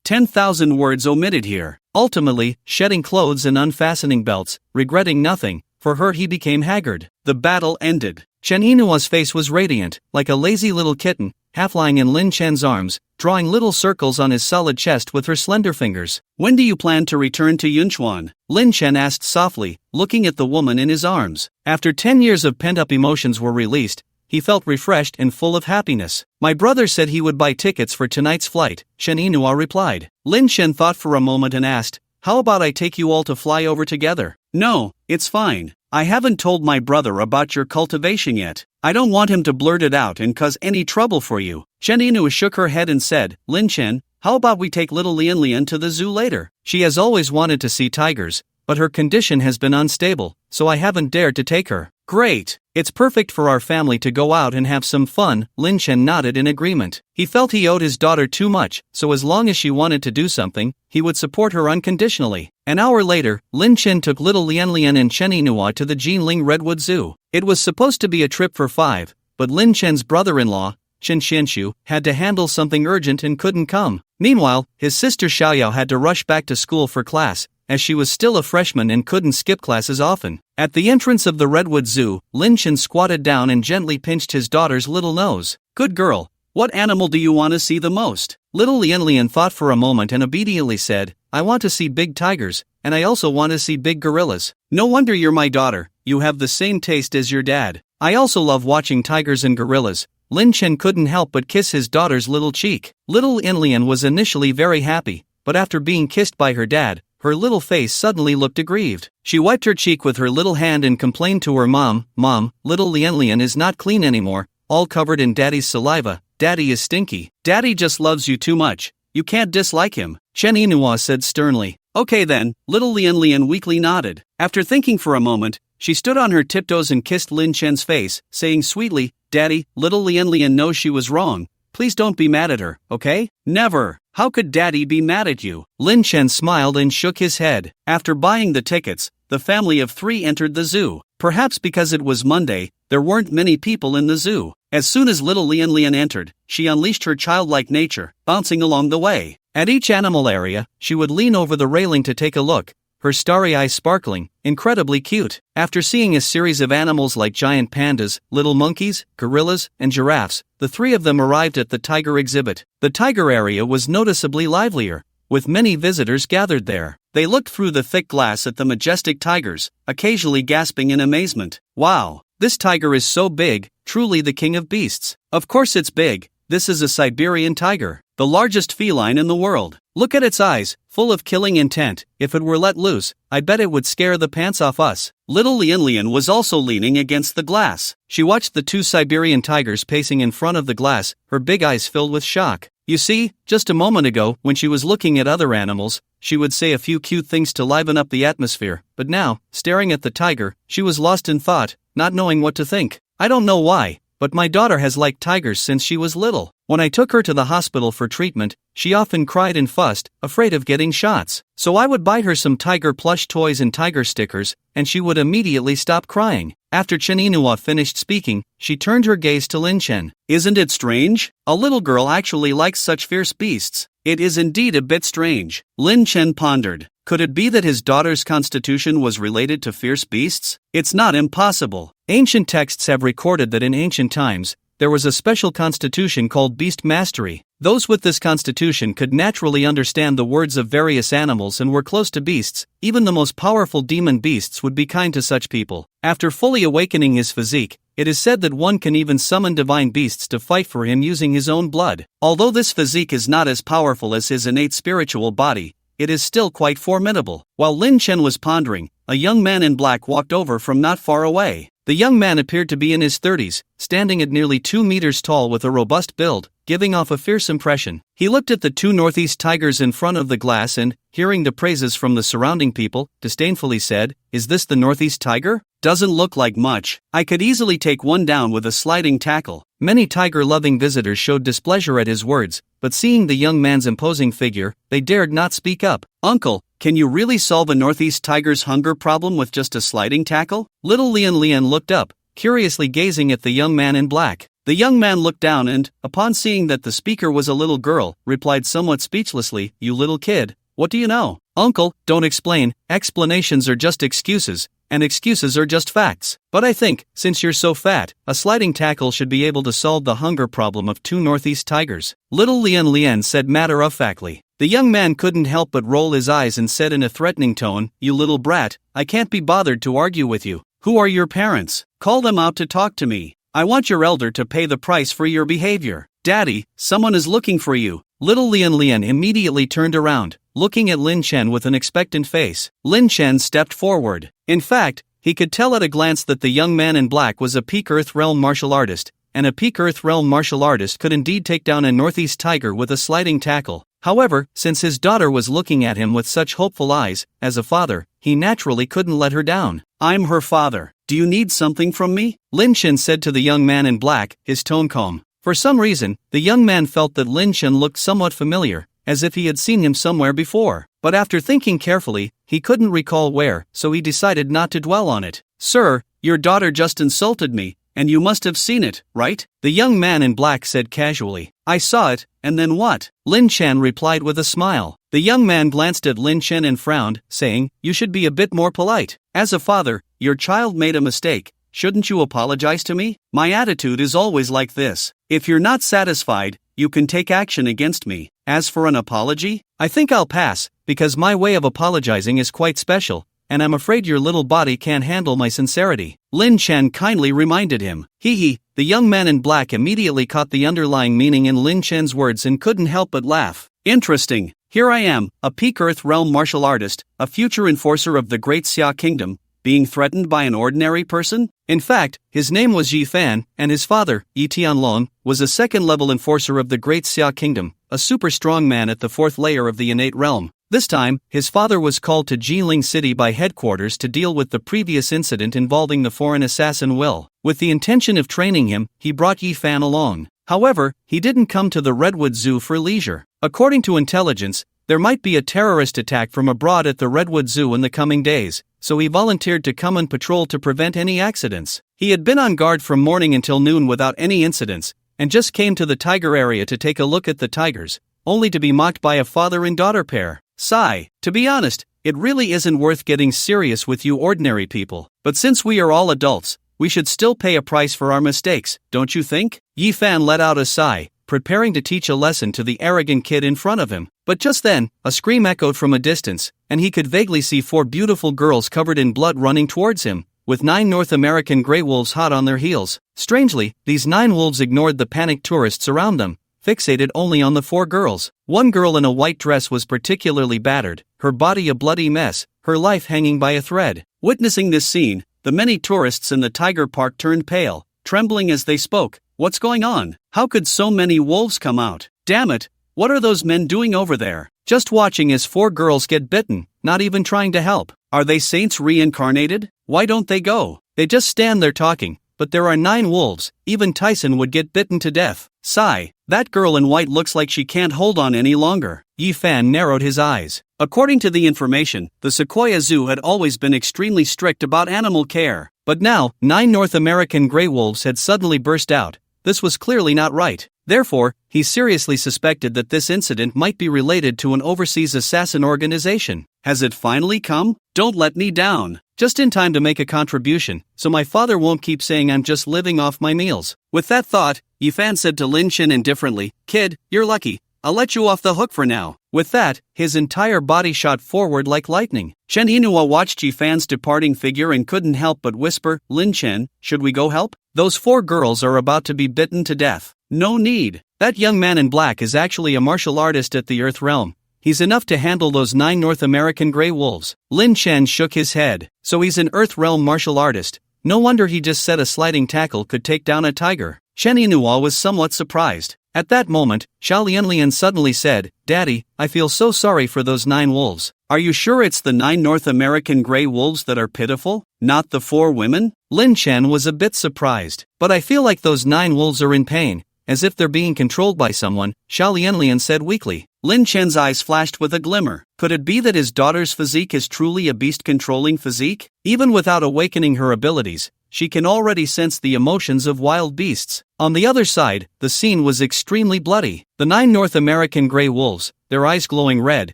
B: 10,000 words omitted here. Ultimately, shedding clothes and unfastening belts, regretting nothing, for her he became haggard. The battle ended. Chen Inuo's face was radiant, like a lazy little kitten, half lying in Lin Chen's arms, drawing little circles on his solid chest with her slender fingers. "When do you plan to return to Yunchuan?" Lin Chen asked softly, looking at the woman in his arms. After 10 years of pent-up emotions were released, he felt refreshed and full of happiness. My brother said he would buy tickets for tonight's flight, Shen Inua replied. Lin Chen thought for a moment and asked, how about I take you all to fly over together? No, it's fine. I haven't told my brother about your cultivation yet. I don't want him to blurt it out and cause any trouble for you. Shen Inua shook her head and said, Lin Chen, how about we take little Lian Lian to the zoo later? She has always wanted to see tigers, but her condition has been unstable, so I haven't dared to take her. Great! It's perfect for our family to go out and have some fun, Lin Chen nodded in agreement. He felt he owed his daughter too much, so as long as she wanted to do something, he would support her unconditionally. An hour later, Lin Chen took little Lian Lian and Shen Inua to the Jinling Redwood Zoo. It was supposed to be a trip for 5, but Lin Chen's brother-in-law, Chen Xianshu, had to handle something urgent and couldn't come. Meanwhile, his sister Xiaoyao had to rush back to school for class, as she was still a freshman and couldn't skip classes often. At the entrance of the Redwood Zoo, Lin Chen squatted down and gently pinched his daughter's little nose. Good girl, what animal do you want to see the most? Little Lian Lian thought for a moment and obediently said, I want to see big tigers, and I also want to see big gorillas. No wonder you're my daughter, you have the same taste as your dad. I also love watching tigers and gorillas. Lin Chen couldn't help but kiss his daughter's little cheek. Little Lian Lian was initially very happy, but after being kissed by her dad, her little face suddenly looked aggrieved. She wiped her cheek with her little hand and complained to her mom, Mom, little Lian Lian is not clean anymore, all covered in daddy's saliva. Daddy is stinky. Daddy just loves you too much. You can't dislike him, Chen Inua said sternly. Okay then, little Lian Lian weakly nodded. After thinking for a moment, she stood on her tiptoes and kissed Lin Chen's face, saying sweetly, Daddy, little Lian Lian knows she was wrong. Please don't be mad at her, okay? Never. How could Daddy be mad at you? Lin Chen smiled and shook his head. After buying the tickets, the family of 3 entered the zoo. Perhaps because it was Monday, there weren't many people in the zoo. As soon as little Lian Lian entered, she unleashed her childlike nature, bouncing along the way. At each animal area, she would lean over the railing to take a look, her starry eyes sparkling, incredibly cute. After seeing a series of animals like giant pandas, little monkeys, gorillas, and giraffes, the 3 of them arrived at the tiger exhibit. The tiger area was noticeably livelier, with many visitors gathered there. They looked through the thick glass at the majestic tigers, occasionally gasping in amazement. Wow, this tiger is so big, truly the king of beasts. Of course it's big, this is a Siberian tiger, the largest feline in the world. Look at its eyes, full of killing intent. If it were let loose, I bet it would scare the pants off us. Little Lian Lian was also leaning against the glass. She watched the 2 Siberian tigers pacing in front of the glass, her big eyes filled with shock. You see, just a moment ago, when she was looking at other animals, she would say a few cute things to liven up the atmosphere, but now, staring at the tiger, she was lost in thought, not knowing what to think. I don't know why, but my daughter has liked tigers since she was little. When I took her to the hospital for treatment, she often cried and fussed, afraid of getting shots. So I would buy her some tiger plush toys and tiger stickers, and she would immediately stop crying. After Chen Inua finished speaking, she turned her gaze to Lin Chen. Isn't it strange? A little girl actually likes such fierce beasts. It is indeed a bit strange. Lin Chen pondered. Could it be that his daughter's constitution was related to fierce beasts? It's not impossible. Ancient texts have recorded that in ancient times, there was a special constitution called beast mastery. Those with this constitution could naturally understand the words of various animals and were close to beasts. Even the most powerful demon beasts would be kind to such people. After fully awakening his physique, it is said that one can even summon divine beasts to fight for him using his own blood. Although this physique is not as powerful as his innate spiritual body, it is still quite formidable. While Lin Chen was pondering, a young man in black walked over from not far away. The young man appeared to be in his 30s, standing at nearly 2 meters tall with a robust build, giving off a fierce impression. He looked at the 2 northeast tigers in front of the glass and, hearing the praises from the surrounding people, disdainfully said, "Is this the northeast tiger? Doesn't look like much. I could easily take one down with a sliding tackle." Many tiger-loving visitors showed displeasure at his words, but seeing the young man's imposing figure, they dared not speak up. "Uncle, can you really solve a northeast tiger's hunger problem with just a sliding tackle?" Little Lian Lian looked up, curiously gazing at the young man in black. The young man looked down and, upon seeing that the speaker was a little girl, replied somewhat speechlessly, "You little kid, what do you know?" "Uncle, don't explain, explanations are just excuses, and excuses are just facts. But I think, since you're so fat, a sliding tackle should be able to solve the hunger problem of 2 northeast tigers," Little Lian Lian said matter-of-factly. The young man couldn't help but roll his eyes and said in a threatening tone, "You little brat, I can't be bothered to argue with you. Who are your parents? Call them out to talk to me. I want your elder to pay the price for your behavior. Daddy, someone is looking for you. Little Lian immediately turned around, looking at Lin Chen with an expectant face. Lin Chen stepped forward. In fact, he could tell at a glance that the young man in black was a peak Earth Realm martial artist, and a peak Earth Realm martial artist could indeed take down a Northeast tiger with a sliding tackle. However, since his daughter was looking at him with such hopeful eyes, as a father, he naturally couldn't let her down. I'm her father. Do you need something from me? Lin Chen said to the young man in black, his tone calm. For some reason, the young man felt that Lin Chen looked somewhat familiar, as if he had seen him somewhere before. But after thinking carefully, he couldn't recall where, so he decided not to dwell on it. Sir, your daughter just insulted me, and you must have seen it, right? The young man in black said casually. I saw it, and then what? Lin Chen replied with a smile. The young man glanced at Lin Chen and frowned, saying, You should be a bit more polite. As a father, your child made a mistake. Shouldn't you apologize to me? My attitude is always like this. If you're not satisfied, you can take action against me. As for an apology, I think I'll pass, because my way of apologizing is quite special, and I'm afraid your little body can't handle my sincerity. Lin Chen kindly reminded him. Hee. The young man in black immediately caught the underlying meaning in Lin Chen's words and couldn't help but laugh. Interesting. Here I am, a peak Earth Realm martial artist, a future enforcer of the Great Xia Kingdom, being threatened by an ordinary person? In fact, his name was Yi Fan, and his father, Yi Tianlong, was a second-level enforcer of the Great Xia Kingdom, a super strong man at the fourth layer of the innate realm. This time, his father was called to Jiling City by headquarters to deal with the previous incident involving the foreign assassin Will. With the intention of training him, he brought Yi Fan along. However, he didn't come to the Redwood Zoo for leisure. According to intelligence, there might be a terrorist attack from abroad at the Redwood Zoo in the coming days, so he volunteered to come and patrol to prevent any accidents. He had been on guard from morning until noon without any incidents, and just came to the tiger area to take a look at the tigers, only to be mocked by a father and daughter pair. Sigh. To be honest, it really isn't worth getting serious with you ordinary people, but since we are all adults, we should still pay a price for our mistakes, don't you think? Yi Fan let out a sigh, preparing to teach a lesson to the arrogant kid in front of him. But just then, a scream echoed from a distance, and he could vaguely see 4 beautiful girls covered in blood running towards him, with 9 North American grey wolves hot on their heels. Strangely, these 9 wolves ignored the panicked tourists around them, fixated only on the 4 girls. One girl in a white dress was particularly battered, her body a bloody mess, her life hanging by a thread. Witnessing this scene, the many tourists in the tiger park turned pale, trembling as they spoke. What's going on? How could so many wolves come out? Damn it! What are those men doing over there? Just watching as 4 girls get bitten, not even trying to help. Are they saints reincarnated? Why don't they go? They just stand there talking, but there are 9 wolves, even Tyson would get bitten to death. Sigh. That girl in white looks like she can't hold on any longer. Yi Fan narrowed his eyes. According to the information, the Sequoia Zoo had always been extremely strict about animal care. But now, 9 North American grey wolves had suddenly burst out. This was clearly not right. Therefore, he seriously suspected that this incident might be related to an overseas assassin organization. Has it finally come? Don't let me down. Just in time to make a contribution, so my father won't keep saying I'm just living off my meals. With that thought, Yi Fan said to Lin Chen indifferently, Kid, you're lucky. I'll let you off the hook for now. With that, his entire body shot forward like lightning. Chen Yinhua watched Yi Fan's departing figure and couldn't help but whisper, Lin Chen, should we go help? Those 4 girls are about to be bitten to death. No need. That young man in black is actually a martial artist at the Earth Realm. He's enough to handle those 9 North American grey wolves. Lin Chen shook his head. So he's an Earth Realm martial artist. No wonder he just said a sliding tackle could take down a tiger. Chen Yinhua was somewhat surprised. At that moment, Xiao Lianlian suddenly said, Daddy, I feel so sorry for those 9 wolves. Are you sure it's the 9 North American grey wolves that are pitiful, not the 4 women? Lin Chen was a bit surprised. But I feel like those 9 wolves are in pain, as if they're being controlled by someone, Xiao Lianlian said weakly. Lin Chen's eyes flashed with a glimmer. Could it be that his daughter's physique is truly a beast-controlling physique? Even without awakening her abilities, she can already sense the emotions of wild beasts. On the other side, the scene was extremely bloody. The 9 North American grey wolves, their eyes glowing red,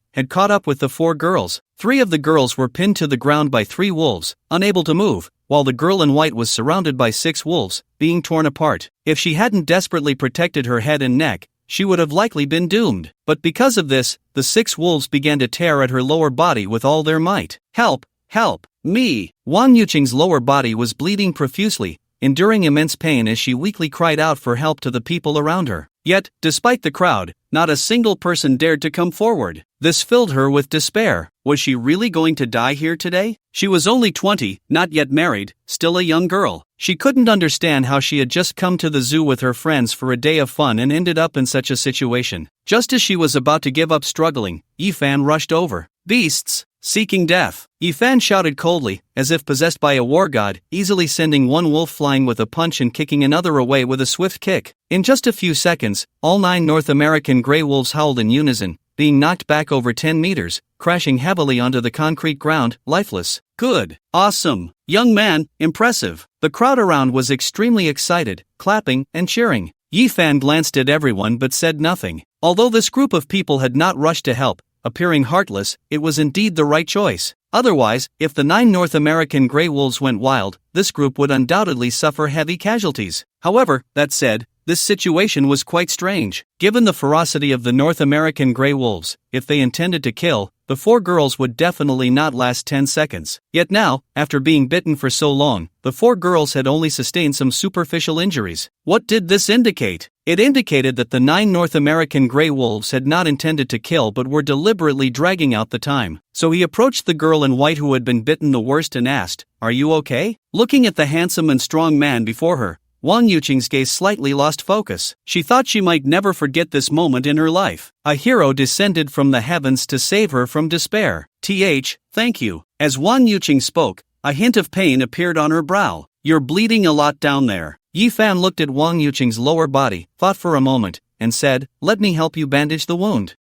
B: had caught up with the 4 girls. 3 of the girls were pinned to the ground by 3 wolves, unable to move, while the girl in white was surrounded by 6 wolves, being torn apart. If she hadn't desperately protected her head and neck, she would have likely been doomed. But because of this, the 6 wolves began to tear at her lower body with all their might. Help! Help! Me! Wang Yuqing's lower body was bleeding profusely, enduring immense pain as she weakly cried out for help to the people around her. Yet, despite the crowd, not a single person dared to come forward. This filled her with despair. Was she really going to die here today? She was only 20, not yet married, still a young girl. She couldn't understand how she had just come to the zoo with her friends for a day of fun and ended up in such a situation. Just as she was about to give up struggling, Yifan rushed over. Beasts! Seeking death! Yifan shouted coldly, as if possessed by a war god, easily sending one wolf flying with a punch and kicking another away with a swift kick. In just a few seconds, all 9 North American gray wolves howled in unison, being knocked back over 10 meters, crashing heavily onto the concrete ground, lifeless. Good! Awesome! Young man, impressive! The crowd around was extremely excited, clapping and cheering. Yifan glanced at everyone but said nothing. Although this group of people had not rushed to help, appearing heartless, it was indeed the right choice. Otherwise, if the 9 North American gray wolves went wild, this group would undoubtedly suffer heavy casualties. However, that said, this situation was quite strange. Given the ferocity of the North American gray wolves, if they intended to kill, the 4 girls would definitely not last 10 seconds. Yet now, after being bitten for so long, the 4 girls had only sustained some superficial injuries. What did this indicate? It indicated that the 9 North American gray wolves had not intended to kill but were deliberately dragging out the time. So he approached the girl in white who had been bitten the worst and asked, "Are you okay?" Looking at the handsome and strong man before her, Wang Yuqing's gaze slightly lost focus. She thought she might never forget this moment in her life. A hero descended from the heavens to save her from despair. Thank you. As Wang Yuqing spoke, a hint of pain appeared on her brow. You're bleeding a lot down there. Yifan looked at Wang Yuqing's lower body, thought for a moment, and said, "Let me help you bandage the wound."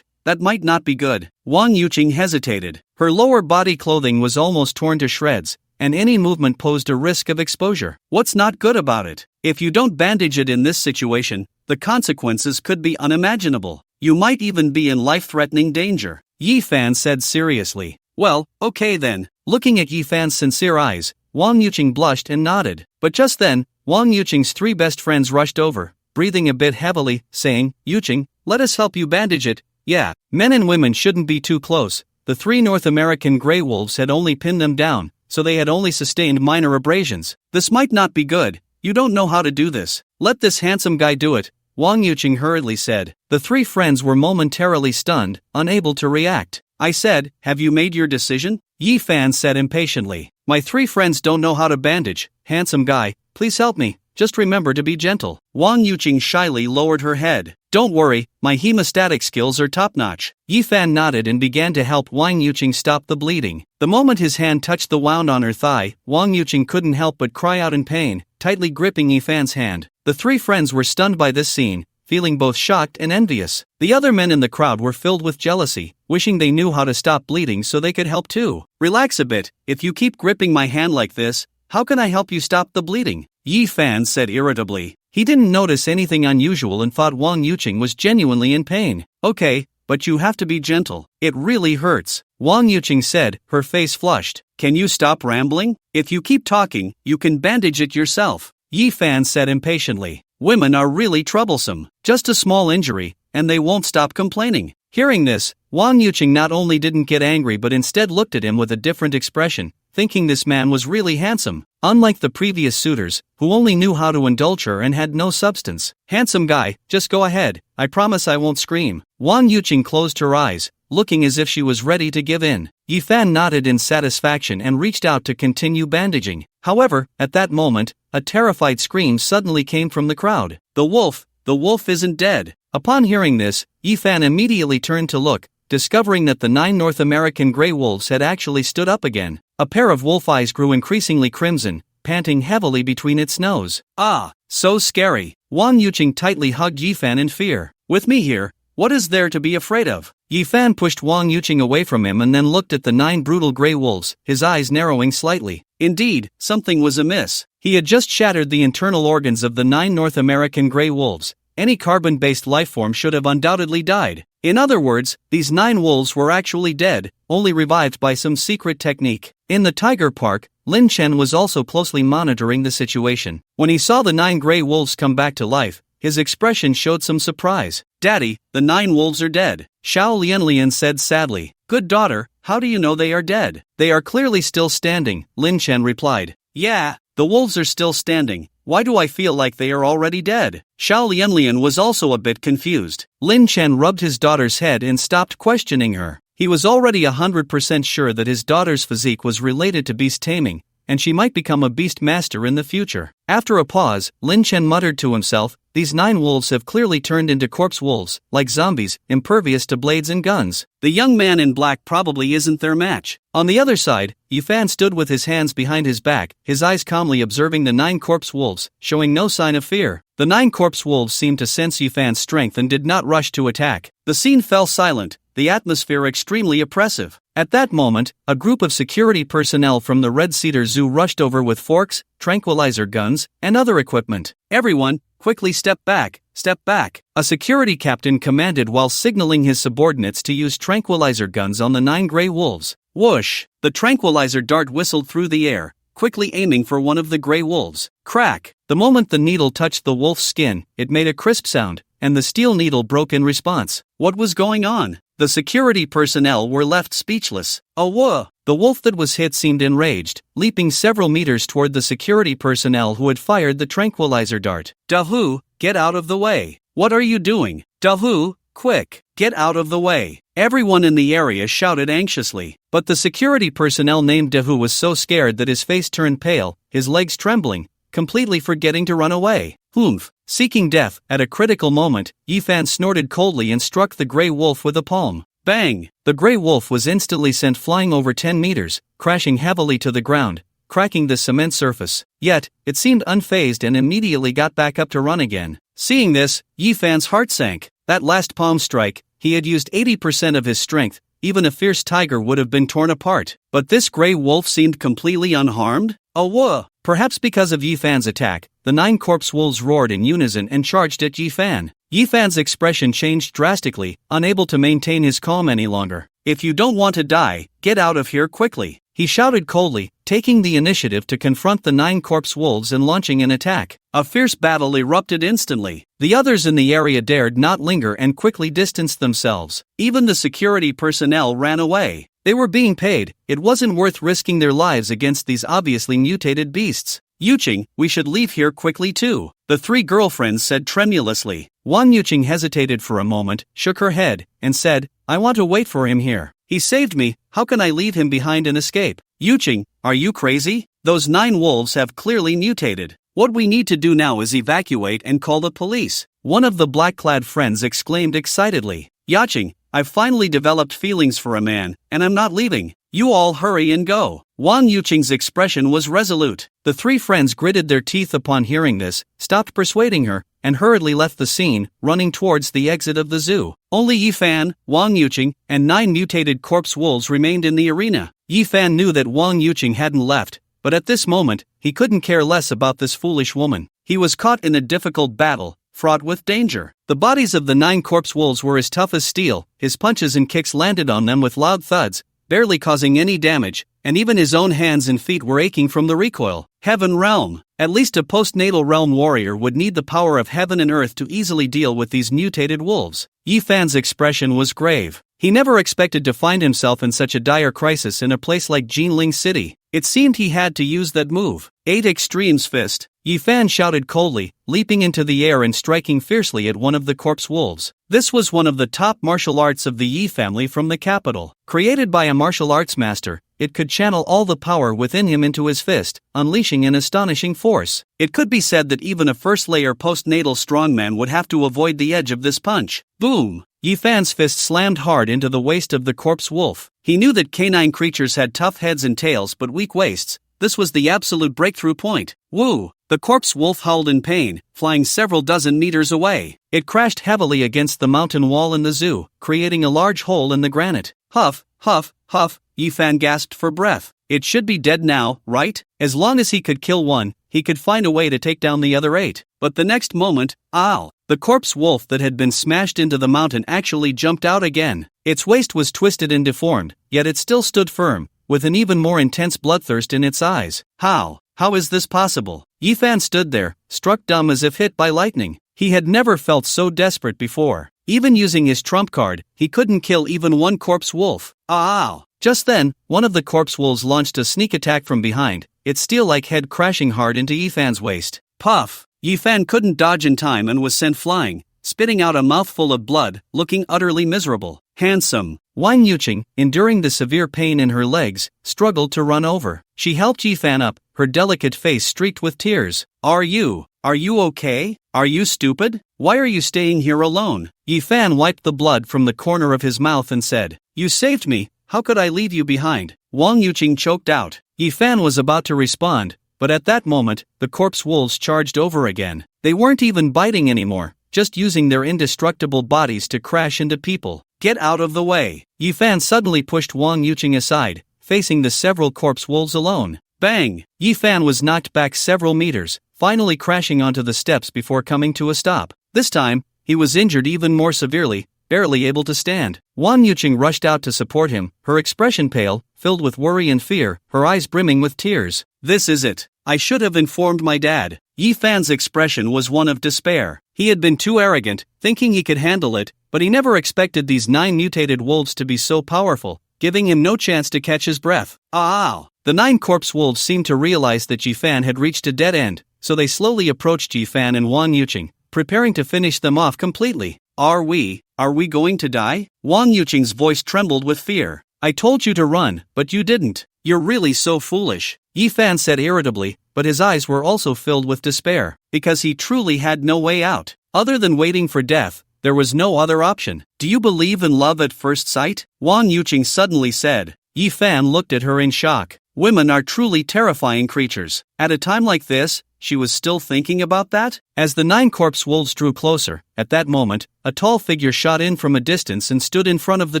B: That might not be good. Wang Yuqing hesitated. Her lower body clothing was almost torn to shreds, and any movement posed a risk of exposure. What's not good about it? If you don't bandage it in this situation, the consequences could be unimaginable. You might even be in life-threatening danger. Yifan said seriously. Well, okay then. Looking at Yifan's sincere eyes, Wang Yuqing blushed and nodded. But just then, Wang Yuqing's 3 best friends rushed over, breathing a bit heavily, saying, "Yuqing, let us help you bandage it." Yeah, men and women shouldn't be too close. The 3 North American gray wolves had only pinned them down, so they had only sustained minor abrasions. This might not be good. You don't know how to do this. Let this handsome guy do it, Wang Yuqing hurriedly said. The 3 friends were momentarily stunned, unable to react. I said, have you made your decision? Yifan said impatiently. My 3 friends don't know how to bandage. Handsome guy, please help me. Just remember to be gentle. Wang Yuqing shyly lowered her head. Don't worry, my hemostatic skills are top-notch. Yifan nodded and began to help Wang Yuqing stop the bleeding. The moment his hand touched the wound on her thigh, Wang Yuqing couldn't help but cry out in pain, tightly gripping Yifan's hand. The 3 friends were stunned by this scene, feeling both shocked and envious. The other men in the crowd were filled with jealousy, wishing they knew how to stop bleeding so they could help too. Relax a bit, if you keep gripping my hand like this, how can I help you stop the bleeding? Yifan said irritably. He didn't notice anything unusual and thought Wang Yuqing was genuinely in pain. Okay, but you have to be gentle. It really hurts. Wang Yuqing said, her face flushed. Can you stop rambling? If you keep talking, you can bandage it yourself. Yifan said impatiently. Women are really troublesome. Just a small injury, and they won't stop complaining. Hearing this, Wang Yuqing not only didn't get angry but instead looked at him with a different expression, thinking this man was really handsome, unlike the previous suitors, who only knew how to indulge her and had no substance. Handsome guy, just go ahead, I promise I won't scream. Wang Yuqing closed her eyes, looking as if she was ready to give in. Yifan nodded in satisfaction and reached out to continue bandaging. However, at that moment, a terrified scream suddenly came from the crowd. The wolf isn't dead. Upon hearing this, Yifan immediately turned to look, discovering that the 9 North American gray wolves had actually stood up again. A pair of wolf eyes grew increasingly crimson, panting heavily between its nose. Ah, so scary. Wang Yuqing tightly hugged Yifan in fear. With me here, what is there to be afraid of? Yifan pushed Wang Yuqing away from him and then looked at the 9 brutal gray wolves, his eyes narrowing slightly. Indeed, something was amiss. He had just shattered the internal organs of the 9 North American gray wolves. Any carbon-based lifeform should have undoubtedly died. In other words, these 9 wolves were actually dead, only revived by some secret technique. In the tiger park, Lin Chen was also closely monitoring the situation. When he saw the 9 gray wolves come back to life, his expression showed some surprise. Daddy, the 9 wolves are dead. Xiao Lianlian said sadly. Good daughter, how do you know they are dead? They are clearly still standing, Lin Chen replied. Yeah, The wolves are still standing. Why do I feel like they are already dead? Xiao Lianlian was also a bit confused. Lin Chen rubbed his daughter's head and stopped questioning her. He was already 100% sure that his daughter's physique was related to beast taming, and she might become a beast master in the future. After a pause, Lin Chen muttered to himself, "These 9 wolves have clearly turned into corpse wolves, like zombies, impervious to blades and guns. The young man in black probably isn't their match." On the other side, Yifan stood with his hands behind his back, his eyes calmly observing the 9 corpse wolves, showing no sign of fear. The 9 corpse wolves seemed to sense Yifan's strength and did not rush to attack. The scene fell silent, the atmosphere extremely oppressive. At that moment, a group of security personnel from the Red Cedar Zoo rushed over with forks, tranquilizer guns, and other equipment. "Everyone, quickly step back, step back," a security captain commanded while signaling his subordinates to use tranquilizer guns on the 9 gray wolves. Whoosh! The tranquilizer dart whistled through the air, quickly aiming for one of the gray wolves. Crack! The moment the needle touched the wolf's skin, it made a crisp sound, and the steel needle broke in response. What was going on? The security personnel were left speechless. Oh, whoa! The wolf that was hit seemed enraged, leaping several meters toward the security personnel who had fired the tranquilizer dart. "Dahu, get out of the way! What are you doing? Dahu, quick, get out of the way!" Everyone in the area shouted anxiously, but the security personnel named Dahu was so scared that his face turned pale, his legs trembling, completely forgetting to run away. Humph! Seeking death, at a critical moment, Yifan snorted coldly and struck the gray wolf with a palm. Bang! The gray wolf was instantly sent flying over 10 meters, crashing heavily to the ground, cracking the cement surface. Yet, it seemed unfazed and immediately got back up to run again. Seeing this, Yifan's heart sank. That last palm strike, he had used 80% of his strength. Even a fierce tiger would have been torn apart. But this gray wolf seemed completely unharmed? Oh, whoa! Perhaps because of Yifan's attack, the 9 corpse wolves roared in unison and charged at Yifan. Yifan's expression changed drastically, unable to maintain his calm any longer. "If you don't want to die, get out of here quickly," he shouted coldly, taking the initiative to confront the 9 corpse wolves and launching an attack. A fierce battle erupted instantly. The others in the area dared not linger and quickly distanced themselves. Even the security personnel ran away. They were being paid, it wasn't worth risking their lives against these obviously mutated beasts. "Yuqing, we should leave here quickly too," the 3 girlfriends said tremulously. Wang Yuqing hesitated for a moment, shook her head, and said, "I want to wait for him here. He saved me, how can I leave him behind and escape?" "Yuqing, are you crazy? Those 9 wolves have clearly mutated. What we need to do now is evacuate and call the police," one of the black-clad friends exclaimed excitedly. "Yaqing, I've finally developed feelings for a man, and I'm not leaving. You all hurry and go." Wang Yuqing's expression was resolute. The 3 friends gritted their teeth upon hearing this, stopped persuading her, and hurriedly left the scene, running towards the exit of the zoo. Only Yifan, Wang Yuqing, and 9 mutated corpse wolves remained in the arena. Yifan knew that Wang Yuqing hadn't left, but at this moment, he couldn't care less about this foolish woman. He was caught in a difficult battle, fraught with danger. The bodies of the 9 corpse wolves were as tough as steel, his punches and kicks landed on them with loud thuds, barely causing any damage, and even his own hands and feet were aching from the recoil. Heaven realm. At least a postnatal realm warrior would need the power of heaven and earth to easily deal with these mutated wolves. Yifan's expression was grave. He never expected to find himself in such a dire crisis in a place like Jinling City. It seemed he had to use that move. 8 Extremes Fist. Yifan shouted coldly, leaping into the air and striking fiercely at one of the corpse wolves. This was one of the top martial arts of the Yi family from the capital. Created by a martial arts master, it could channel all the power within him into his fist, unleashing an astonishing force. It could be said that even a first-layer postnatal strongman would have to avoid the edge of this punch. Boom! Yifan's fist slammed hard into the waist of the corpse wolf. He knew that canine creatures had tough heads and tails but weak waists. This was the absolute breakthrough point. Woo! The corpse wolf howled in pain, flying several dozen meters away. It crashed heavily against the mountain wall in the zoo, creating a large hole in the granite. Huff, huff, huff, Yifan gasped for breath. It should be dead now, right? As long as he could kill one, he could find a way to take down the other 8. But the next moment, ow! The corpse wolf that had been smashed into the mountain actually jumped out again. Its waist was twisted and deformed, yet it still stood firm, with an even more intense bloodthirst in its eyes. How is this possible? Yifan stood there, struck dumb as if hit by lightning. He had never felt so desperate before. Even using his trump card, he couldn't kill even one corpse wolf. Ow! Just then, one of the corpse wolves launched a sneak attack from behind. its steel-like head crashing hard into Yifan's waist. Puff! Yifan couldn't dodge in time and was sent flying, spitting out a mouthful of blood, looking utterly miserable. Handsome. Wang Yuqing, enduring the severe pain in her legs, struggled to run over. She helped Yifan up, her delicate face streaked with tears. Are you okay? Are you stupid? Why are you staying here alone? Yifan wiped the blood from the corner of his mouth and said, You saved me, how could I leave you behind? Wang Yuqing choked out. Yifan was about to respond, but at that moment, the corpse wolves charged over again. They weren't even biting anymore, just using their indestructible bodies to crash into people. Get out of the way. Yifan suddenly pushed Wang Yuqing aside, facing the several corpse wolves alone. Bang! Yifan was knocked back several meters, finally crashing onto the steps before coming to a stop. This time, he was injured even more severely, barely able to stand. Wang Yuqing rushed out to support him, her expression pale, filled with worry and fear, her eyes brimming with tears. This is it. I should have informed my dad. Yifan's expression was one of despair. He had been too arrogant, thinking he could handle it, but he never expected these 9 mutated wolves to be so powerful, giving him no chance to catch his breath. Ow! The 9 corpse wolves seemed to realize that Yifan had reached a dead end, so they slowly approached Yifan and Wang Yuqing, preparing to finish them off completely. Are we going to die? Wang Yuqing's voice trembled with fear. I told you to run, but you didn't. You're really so foolish, Yifan said irritably, but his eyes were also filled with despair, because he truly had no way out. Other than waiting for death, there was no other option. Do you believe in love at first sight? Wang Yuqing suddenly said. Yifan looked at her in shock. Women are truly terrifying creatures. At a time like this, she was still thinking about that? As the 9 corpse wolves drew closer, at that moment, a tall figure shot in from a distance and stood in front of the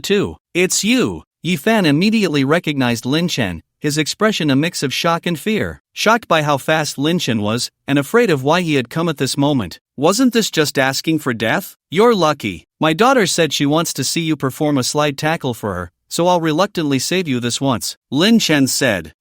B: two. It's you! Yifan immediately recognized Lin Chen, his expression a mix of shock and fear. Shocked by how fast Lin Chen was, and afraid of why he had come at this moment. Wasn't this just asking for death? You're lucky. My daughter said she wants to see you perform a slide tackle for her, so I'll reluctantly save you this once. Lin Chen said.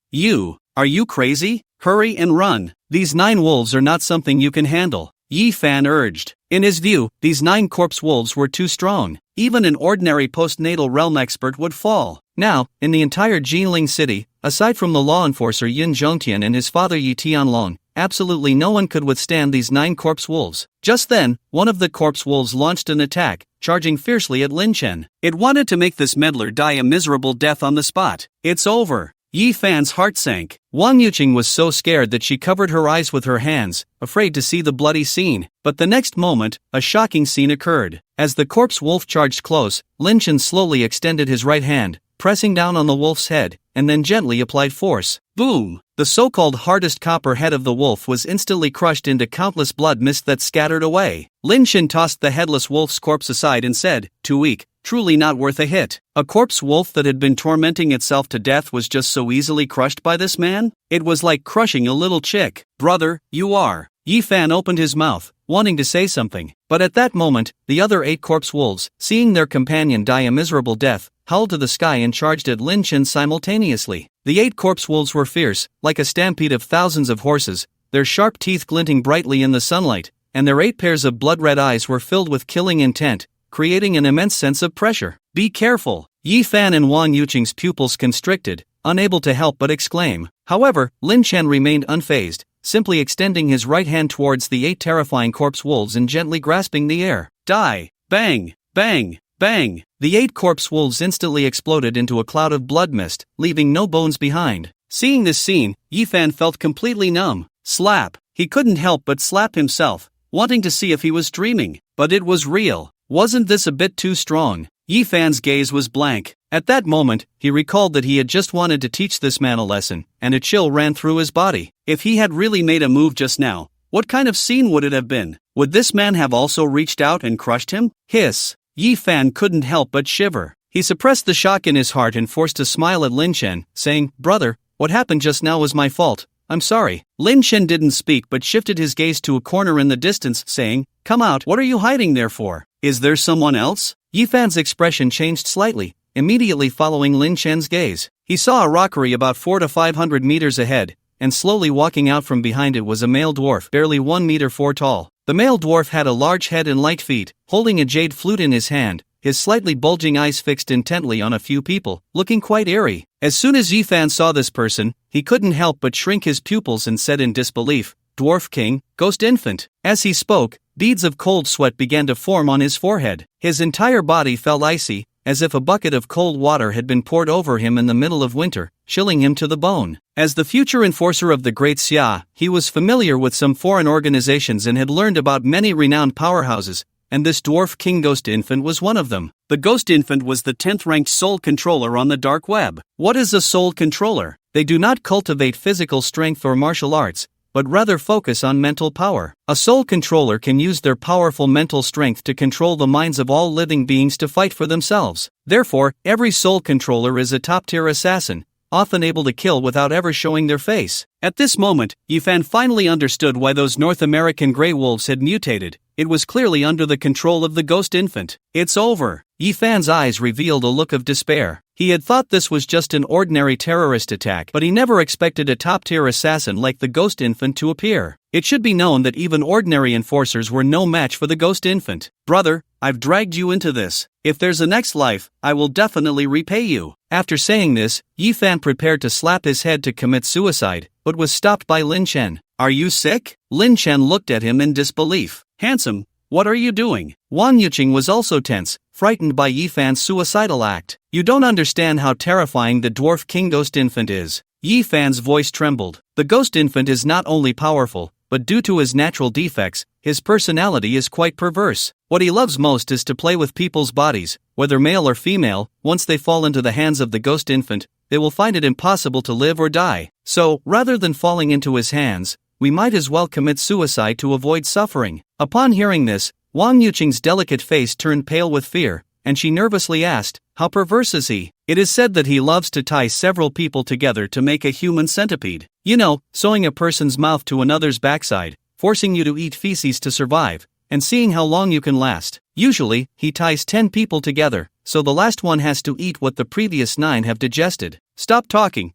B: Are you crazy? Hurry and run. These 9 wolves are not something you can handle, Yifan urged. In his view, these 9 corpse wolves were too strong. Even an ordinary postnatal realm expert would fall. Now, in the entire Jinling city, aside from the law enforcer Yin Zhongtian and his father Yi Tianlong, absolutely no one could withstand these 9 corpse wolves. Just then, one of the corpse wolves launched an attack, charging fiercely at Lin Chen. It wanted to make this meddler die a miserable death on the spot. It's over. Yifan's heart sank. Wang Yuqing was so scared that she covered her eyes with her hands, afraid to see the bloody scene. But the next moment, a shocking scene occurred. As the corpse wolf charged close, Lin Chen slowly extended his right hand, pressing down on the wolf's head, and then gently applied force. Boom! The so-called hardest copper head of the wolf was instantly crushed into countless blood mist that scattered away. Lin Chen tossed the headless wolf's corpse aside and said, too weak, truly not worth a hit. A corpse wolf that had been tormenting itself to death was just so easily crushed by this man? It was like crushing a little chick. Brother, you are. Yifan opened his mouth, wanting to say something, but at that moment, the other 8 corpse wolves, seeing their companion die a miserable death, howled to the sky and charged at Lin Chen simultaneously. The 8 corpse wolves were fierce, like a stampede of thousands of horses, their sharp teeth glinting brightly in the sunlight, and their 8 pairs of blood-red eyes were filled with killing intent, creating an immense sense of pressure. Be careful! Yifan and Wang Yuqing's pupils constricted, unable to help but exclaim. However, Lin Chen remained unfazed, simply extending his right hand towards the 8 terrifying corpse wolves and gently grasping the air. Die! Bang! Bang! Bang! The 8 corpse wolves instantly exploded into a cloud of blood mist, leaving no bones behind. Seeing this scene, Yifan felt completely numb. Slap! He couldn't help but slap himself, wanting to see if he was dreaming. But it was real. Wasn't this a bit too strong? Yifan's gaze was blank. At that moment, he recalled that he had just wanted to teach this man a lesson, and a chill ran through his body. If he had really made a move just now, what kind of scene would it have been? Would this man have also reached out and crushed him? Hiss! Yifan couldn't help but shiver. He suppressed the shock in his heart and forced a smile at Lin Chen, saying, Brother, what happened just now was my fault. I'm sorry. Lin Chen didn't speak but shifted his gaze to a corner in the distance, saying, Come out, what are you hiding there for? Is there someone else? Yifan's expression changed slightly, immediately following Lin Chen's gaze. He saw a rockery about 400 to 500 meters ahead, and slowly walking out from behind it was a male dwarf barely 1 meter 4 tall. The male dwarf had a large head and light feet, holding a jade flute in his hand. his slightly bulging eyes fixed intently on a few people, looking quite eerie. As soon as Yifan saw this person, he couldn't help but shrink his pupils and said in disbelief, "Dwarf King, Ghost Infant." As he spoke, beads of cold sweat began to form on his forehead. His entire body felt icy, as if a bucket of cold water had been poured over him in the middle of winter, chilling him to the bone. As the future enforcer of the Great Xia, he was familiar with some foreign organizations and had learned about many renowned powerhouses, and this Dwarf King Ghost Infant was one of them. The Ghost Infant was the 10th ranked soul controller on the dark web. What is a soul controller? They do not cultivate physical strength or martial arts, but rather focus on mental power. A soul controller can use their powerful mental strength to control the minds of all living beings to fight for themselves. Therefore, every soul controller is a top-tier assassin, often able to kill without ever showing their face. At this moment, Yifan finally understood why those North American gray wolves had mutated. It was clearly under the control of the Ghost Infant. It's over. Yifan's eyes revealed a look of despair. He had thought this was just an ordinary terrorist attack, but he never expected a top-tier assassin like the Ghost Infant to appear. It should be known that even ordinary enforcers were no match for the Ghost Infant. "Brother, I've dragged you into this. If there's a next life, I will definitely repay you." After saying this, Yifan prepared to slap his head to commit suicide, but was stopped by Lin Chen. "Are you sick?" Lin Chen looked at him in disbelief. "Handsome, what are you doing?" Wang Yuqing was also tense, frightened by Yifan's suicidal act. "You don't understand how terrifying the Dwarf King Ghost Infant is." Yifan's voice trembled. The Ghost Infant is not only powerful, but due to his natural defects, his personality is quite perverse. What he loves most is to play with people's bodies, whether male or female. Once they fall into the hands of the Ghost Infant, they will find it impossible to live or die. So, rather than falling into his hands, we might as well commit suicide to avoid suffering. Upon hearing this, Wang Yuqing's delicate face turned pale with fear, and she nervously asked, "How perverse is he?" "It is said that he loves to tie several people together to make a human centipede. You know, sewing a person's mouth to another's backside, forcing you to eat feces to survive, and seeing how long you can last. Usually, he ties 10 people together, so the last one has to eat what the previous 9 have digested." Stop talking.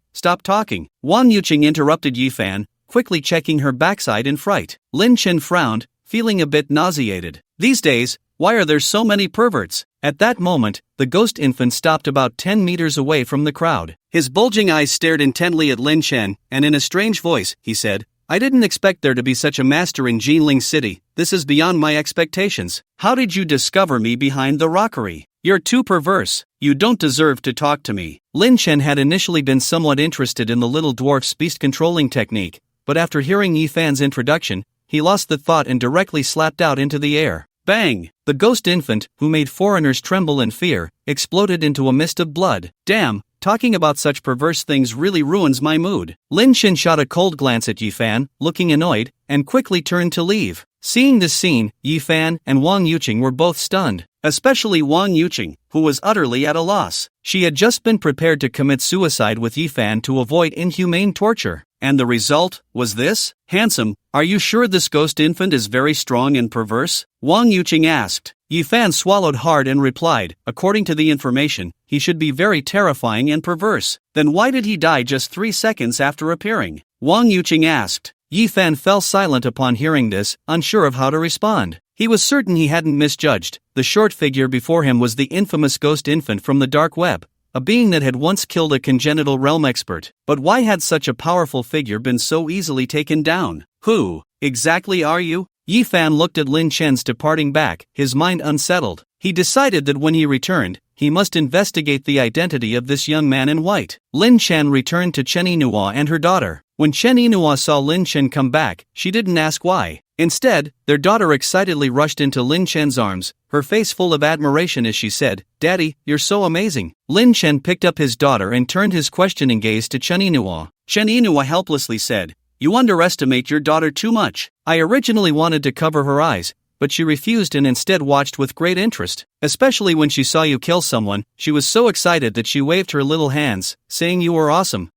B: Wang Yuqing interrupted Yifan, quickly checking her backside in fright. Lin Chen frowned, feeling a bit nauseated. These days, why are there so many perverts? At that moment, the Ghost Infant stopped about 10 meters away from the crowd. His bulging eyes stared intently at Lin Chen, and in a strange voice, he said, "I didn't expect there to be such a master in Jinling City. This is beyond my expectations. How did you discover me behind the rockery? You're too perverse. You don't deserve to talk to me." Lin Chen had initially been somewhat interested in the little dwarf's beast-controlling technique, but after hearing Yifan's introduction, he lost the thought and directly slapped out into the air. Bang! The Ghost Infant, who made foreigners tremble in fear, exploded into a mist of blood. Damn, talking about such perverse things really ruins my mood. Lin Chen shot a cold glance at Yifan, looking annoyed, and quickly turned to leave. Seeing this scene, Yifan and Wang Yuqing were both stunned. Especially Wang Yuqing, who was utterly at a loss. She had just been prepared to commit suicide with Yifan to avoid inhumane torture. And the result was this? "Handsome, are you sure this Ghost Infant is very strong and perverse?" Wang Yuqing asked. Yifan swallowed hard and replied, "According to the information, he should be very terrifying and perverse." "Then why did he die just 3 seconds after appearing?" Wang Yuqing asked. Yifan fell silent upon hearing this, unsure of how to respond. He was certain he hadn't misjudged. The short figure before him was the infamous Ghost Infant from the dark web, a being that had once killed a congenital realm expert. But why had such a powerful figure been so easily taken down? "Who exactly are you?" Yifan looked at Lin Chen's departing back, his mind unsettled. He decided that when he returned, he must investigate the identity of this young man in white. Lin Chen returned to Chen Yinhua and her daughter. When Chen Yinhua saw Lin Chen come back, she didn't ask why. Instead, their daughter excitedly rushed into Lin Chen's arms, her face full of admiration as she said, "Daddy, you're so amazing." Lin Chen picked up his daughter and turned his questioning gaze to Chen Yinhua. Chen Yinhua helplessly said, "You underestimate your daughter too much. I originally wanted to cover her eyes, but she refused and instead watched with great interest. Especially when she saw you kill someone, she was so excited that she waved her little hands, saying you were awesome."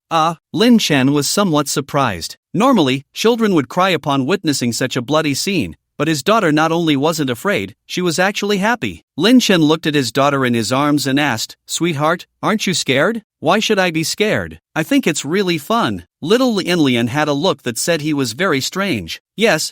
B: Lin Chen was somewhat surprised. Normally, children would cry upon witnessing such a bloody scene, but his daughter not only wasn't afraid, she was actually happy. Lin Chen looked at his daughter in his arms and asked, "Sweetheart, aren't you scared?" Why should I be scared? I think it's really fun. Little Lin had a look that said he was very strange. Yes,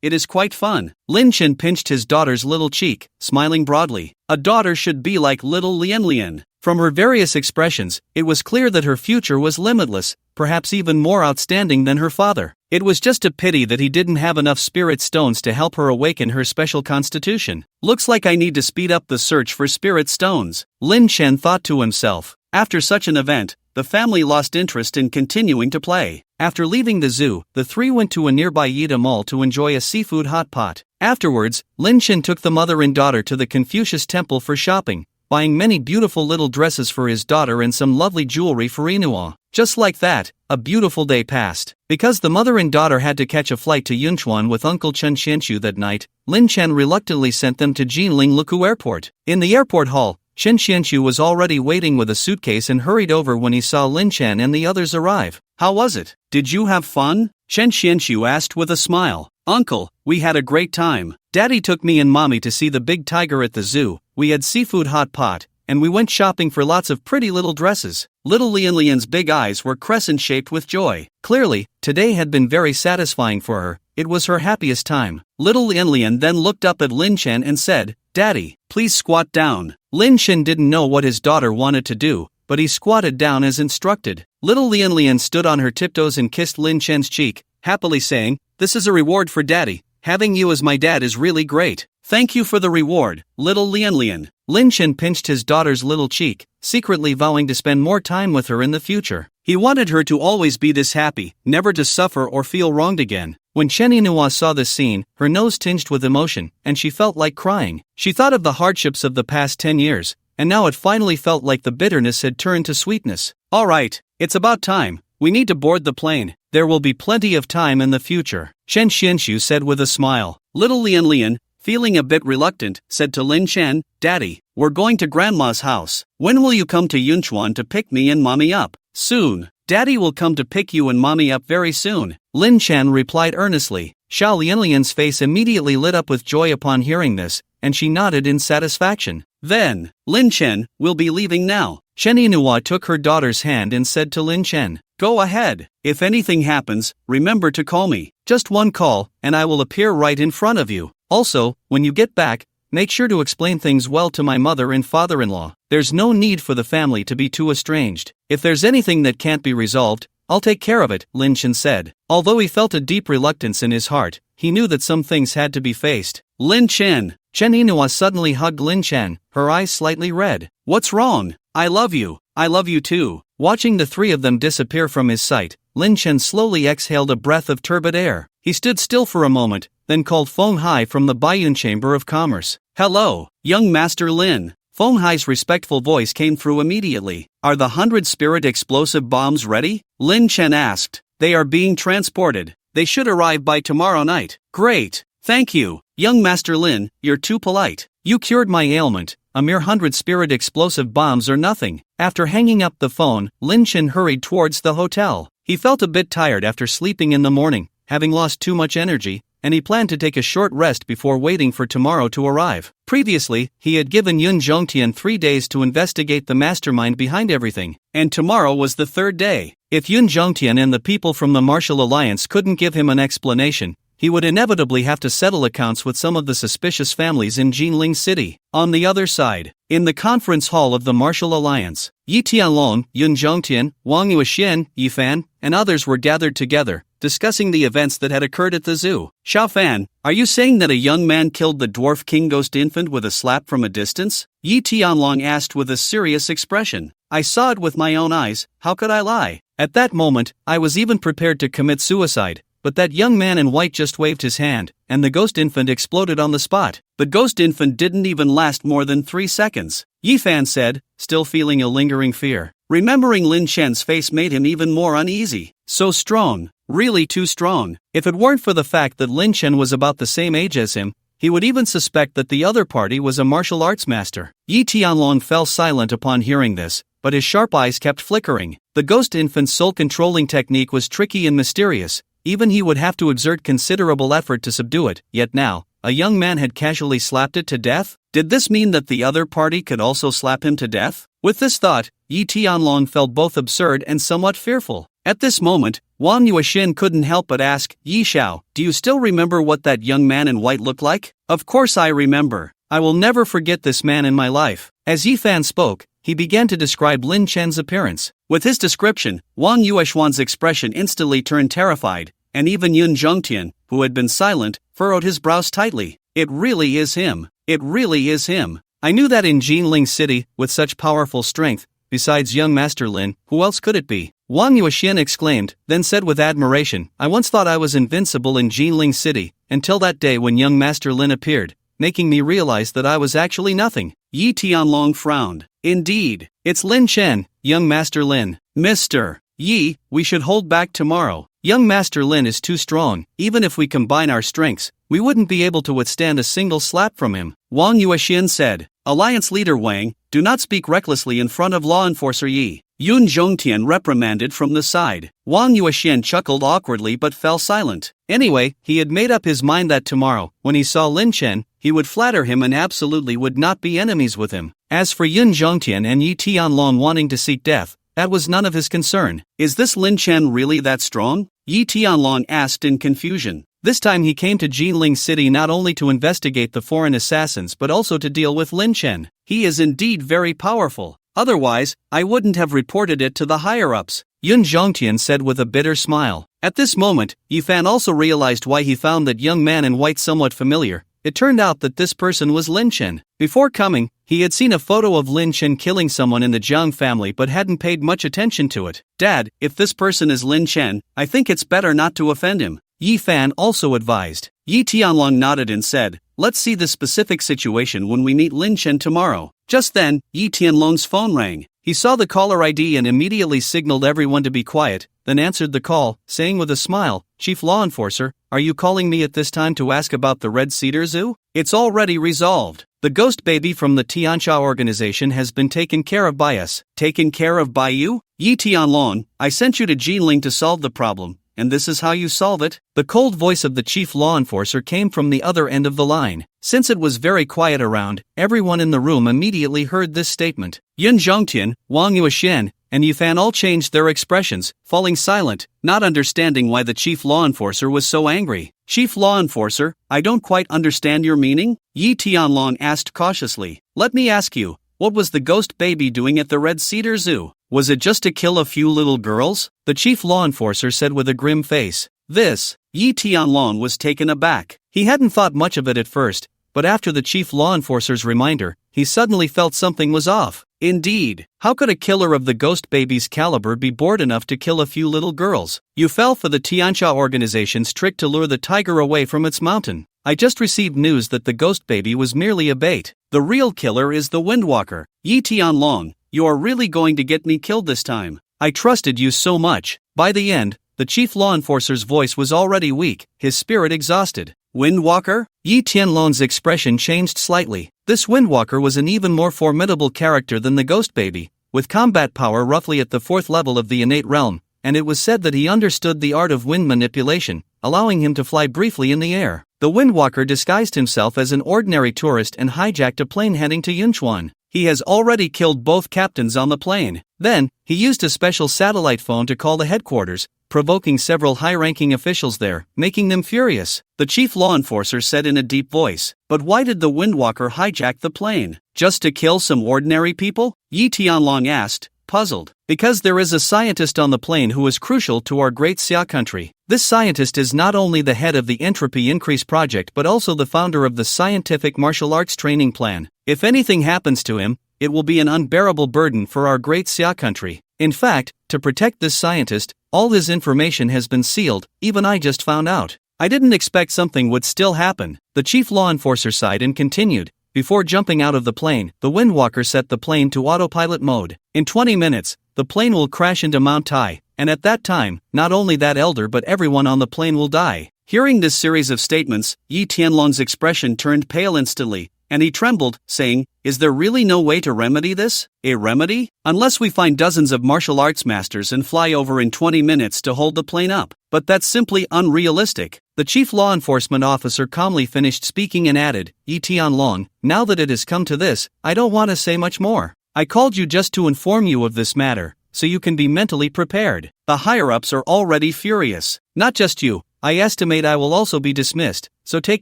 B: it is quite fun. Lin Chen pinched his daughter's little cheek, smiling broadly. A daughter should be like little Lin. From her various expressions, it was clear that her future was limitless, perhaps even more outstanding than her father. It was just a pity that he didn't have enough spirit stones to help her awaken her special constitution. Looks like I need to speed up the search for spirit stones, Lin Chen thought to himself. After such an event, the family lost interest in continuing to play. After leaving the zoo, the three went to a nearby Yida Mall to enjoy a seafood hot pot. Afterwards, Lin Chen took the mother and daughter to the Confucius Temple for shopping, buying many beautiful little dresses for his daughter and some lovely jewelry for Inua. Just like that, a beautiful day passed. Because the mother and daughter had to catch a flight to Yunchuan with Uncle Chen Xianxu that night, Lin Chen reluctantly sent them to Jinling Luku Airport. In the airport hall, Chen Xianxu was already waiting with a suitcase and hurried over when he saw Lin Chen and the others arrive. How was it? Did you have fun? Chen Xianxu asked with a smile. Uncle, we had a great time. Daddy took me and Mommy to see the big tiger at the zoo, we had seafood hot pot, and we went shopping for lots of pretty little dresses. Little Lian's big eyes were crescent-shaped with joy. Clearly, today had been very satisfying for her. It was her happiest time. Little Lian then looked up at Lin Chen and said, Daddy, please squat down. Lin Chen didn't know what his daughter wanted to do, but he squatted down as instructed. Little Lian stood on her tiptoes and kissed Lin Chen's cheek, happily saying, This is a reward for Daddy. Having you as my dad is really great. Thank you for the reward, little Lian. Lin Chen pinched his daughter's little cheek, secretly vowing to spend more time with her in the future. He wanted her to always be this happy, never to suffer or feel wronged again. When Chen Inua saw this scene, her nose tinged with emotion, and she felt like crying. She thought of the hardships of the past 10 years, and now it finally felt like the bitterness had turned to sweetness. All right, it's about time. We need to board the plane. There will be plenty of time in the future, Chen Xianxu said with a smile. Little Lian, feeling a bit reluctant, said to Lin Chen, Daddy, we're going to Grandma's house. When will you come to Yunchuan to pick me and Mommy up? Soon. Daddy will come to pick you and Mommy up very soon, Lin Chen replied earnestly. Xiao Lian's face immediately lit up with joy upon hearing this, and she nodded in satisfaction. Then, Lin Chen, we'll be leaving now. Chen Inua took her daughter's hand and said to Lin Chen, Go ahead. If anything happens, remember to call me. Just one call, and I will appear right in front of you. Also, when you get back, make sure to explain things well to my mother and father-in-law. There's no need for the family to be too estranged. If there's anything that can't be resolved, I'll take care of it, Lin Chen said. Although he felt a deep reluctance in his heart, he knew that some things had to be faced. Lin Chen. Chen Inua suddenly hugged Lin Chen, her eyes slightly red. What's wrong? I love you. I love you too. Watching the three of them disappear from his sight, Lin Chen slowly exhaled a breath of turbid air. He stood still for a moment, then called Feng Hai from the Baiyun Chamber of Commerce. Hello, young Master Lin. Feng Hai's respectful voice came through immediately. Are the 100 spirit explosive bombs ready? Lin Chen asked. They are being transported. They should arrive by tomorrow night. Great. Thank you. Young Master Lin, you're too polite. You cured my ailment. A mere 100 spirit explosive bombs are nothing. After hanging up the phone, Lin Chen hurried towards the hotel. He felt a bit tired after sleeping in the morning, having lost too much energy, and he planned to take a short rest before waiting for tomorrow to arrive. Previously, he had given Yun Zhongtian 3 days to investigate the mastermind behind everything, and tomorrow was the third day. If Yun Zhongtian and the people from the Martial Alliance couldn't give him an explanation, he would inevitably have to settle accounts with some of the suspicious families in Jinling City. On the other side, in the conference hall of the Martial Alliance, Yi Tianlong, Yun Zhongtian, Wang Yuxian, Yi Fan, and others were gathered together, discussing the events that had occurred at the zoo. Xiao Fan, are you saying that a young man killed the dwarf king ghost infant with a slap from a distance? Yi Tianlong asked with a serious expression. I saw it with my own eyes, how could I lie? At that moment, I was even prepared to commit suicide. But that young man in white just waved his hand, and the ghost infant exploded on the spot. The ghost infant didn't even last more than 3 seconds. Yi Fan said, still feeling a lingering fear. Remembering Lin Chen's face made him even more uneasy. So strong, really too strong. If it weren't for the fact that Lin Chen was about the same age as him, he would even suspect that the other party was a martial arts master. Yi Tianlong fell silent upon hearing this, but his sharp eyes kept flickering. The ghost infant's soul-controlling technique was tricky and mysterious. Even he would have to exert considerable effort to subdue it, yet now, a young man had casually slapped it to death? Did this mean that the other party could also slap him to death? With this thought, Yi Tianlong felt both absurd and somewhat fearful. At this moment, Wang Yuexin couldn't help but ask, Yi Xiao, do you still remember what that young man in white looked like? Of course I remember. I will never forget this man in my life. As Yi Fan spoke, he began to describe Lin Chen's appearance. With his description, Wang Yuexuan's expression instantly turned terrified, and even Yun Zhongtian, who had been silent, furrowed his brows tightly. It really is him. It really is him. I knew that in Jinling City, with such powerful strength, besides young Master Lin, who else could it be? Wang Yuexin exclaimed, then said with admiration, I once thought I was invincible in Jinling City, until that day when young Master Lin appeared, making me realize that I was actually nothing. Yi Tianlong frowned. Indeed, it's Lin Chen, young Master Lin. Mr. Yi, we should hold back tomorrow. Young Master Lin is too strong. Even if we combine our strengths, we wouldn't be able to withstand a single slap from him. Wang Yuexin said, Alliance Leader Wang, do not speak recklessly in front of Law Enforcer Yi. Yun Zhongtian reprimanded from the side. Wang Yuexin chuckled awkwardly but fell silent. Anyway, he had made up his mind that tomorrow, when he saw Lin Chen, he would flatter him and absolutely would not be enemies with him. As for Yun Zhongtian and Yi Tianlong wanting to seek death, that was none of his concern. Is this Lin Chen really that strong? Yi Tianlong asked in confusion. This time he came to Jinling City not only to investigate the foreign assassins but also to deal with Lin Chen. He is indeed very powerful. Otherwise, I wouldn't have reported it to the higher-ups, Yun Zhongtian said with a bitter smile. At this moment, Yi Fan also realized why he found that young man in white somewhat familiar. It turned out that this person was Lin Chen. Before coming, he had seen a photo of Lin Chen killing someone in the Jiang family but hadn't paid much attention to it. Dad, if this person is Lin Chen, I think it's better not to offend him, Yi Fan also advised. Yi Tianlong nodded and said, let's see the specific situation when we meet Lin Chen tomorrow. Just then, Yi Tianlong's phone rang. He saw the caller ID and immediately signaled everyone to be quiet, then answered the call, saying with a smile, Chief Law Enforcer, are you calling me at this time to ask about the Red Cedar Zoo? It's already resolved. The ghost baby from the Tianxia organization has been taken care of by us. Taken care of by you? Yi Tianlong, I sent you to Jinling to solve the problem, and this is how you solve it? The cold voice of the chief law enforcer came from the other end of the line. Since it was very quiet around, everyone in the room immediately heard this statement. Yun Zhongtian, Wang Yuexin, and Yi Fan all changed their expressions, falling silent, not understanding why the chief law enforcer was so angry. Chief law enforcer, I don't quite understand your meaning? Yi Tianlong asked cautiously. Let me ask you, what was the ghost baby doing at the Red Cedar Zoo? Was it just to kill a few little girls? The chief law enforcer said with a grim face. Yi Tianlong was taken aback. He hadn't thought much of it at first, but after the chief law enforcer's reminder, he suddenly felt something was off. Indeed, how could a killer of the ghost baby's caliber be bored enough to kill a few little girls? You fell for the Tianxia organization's trick to lure the tiger away from its mountain. I just received news that the ghost baby was merely a bait. The real killer is the Windwalker. Yi Tianlong, you are really going to get me killed this time. I trusted you so much. By the end, the chief law enforcer's voice was already weak, his spirit exhausted. Windwalker? Yi Tianlong's expression changed slightly. This Windwalker was an even more formidable character than the ghost baby, with combat power roughly at the 4th level of the innate realm, and it was said that he understood the art of wind manipulation, allowing him to fly briefly in the air. The Windwalker disguised himself as an ordinary tourist and hijacked a plane heading to Yunchuan. He has already killed both captains on the plane. Then, he used a special satellite phone to call the headquarters, provoking several high-ranking officials there, making them furious. The chief law enforcer said in a deep voice, but why did the Windwalker hijack the plane? Just to kill some ordinary people? Yi Tianlong asked, puzzled. Because there is a scientist on the plane who is crucial to our great Xia country. This scientist is not only the head of the Entropy Increase Project but also the founder of the Scientific Martial Arts Training Plan. If anything happens to him, it will be an unbearable burden for our great Xia country. In fact, to protect this scientist, all his information has been sealed, even I just found out. I didn't expect something would still happen. The chief law enforcer sighed and continued. Before jumping out of the plane, the Windwalker set the plane to autopilot mode. In 20 minutes, the plane will crash into Mount Tai, and at that time, not only that elder but everyone on the plane will die. Hearing this series of statements, Yi Tianlong's expression turned pale instantly, and he trembled, saying, is there really no way to remedy this? A remedy? Unless we find dozens of martial arts masters and fly over in 20 minutes to hold the plane up. But that's simply unrealistic. The chief law enforcement officer calmly finished speaking and added, Yi Tianlong, now that it has come to this, I don't want to say much more. I called you just to inform you of this matter, so you can be mentally prepared. The higher-ups are already furious. Not just you, I estimate I will also be dismissed, so take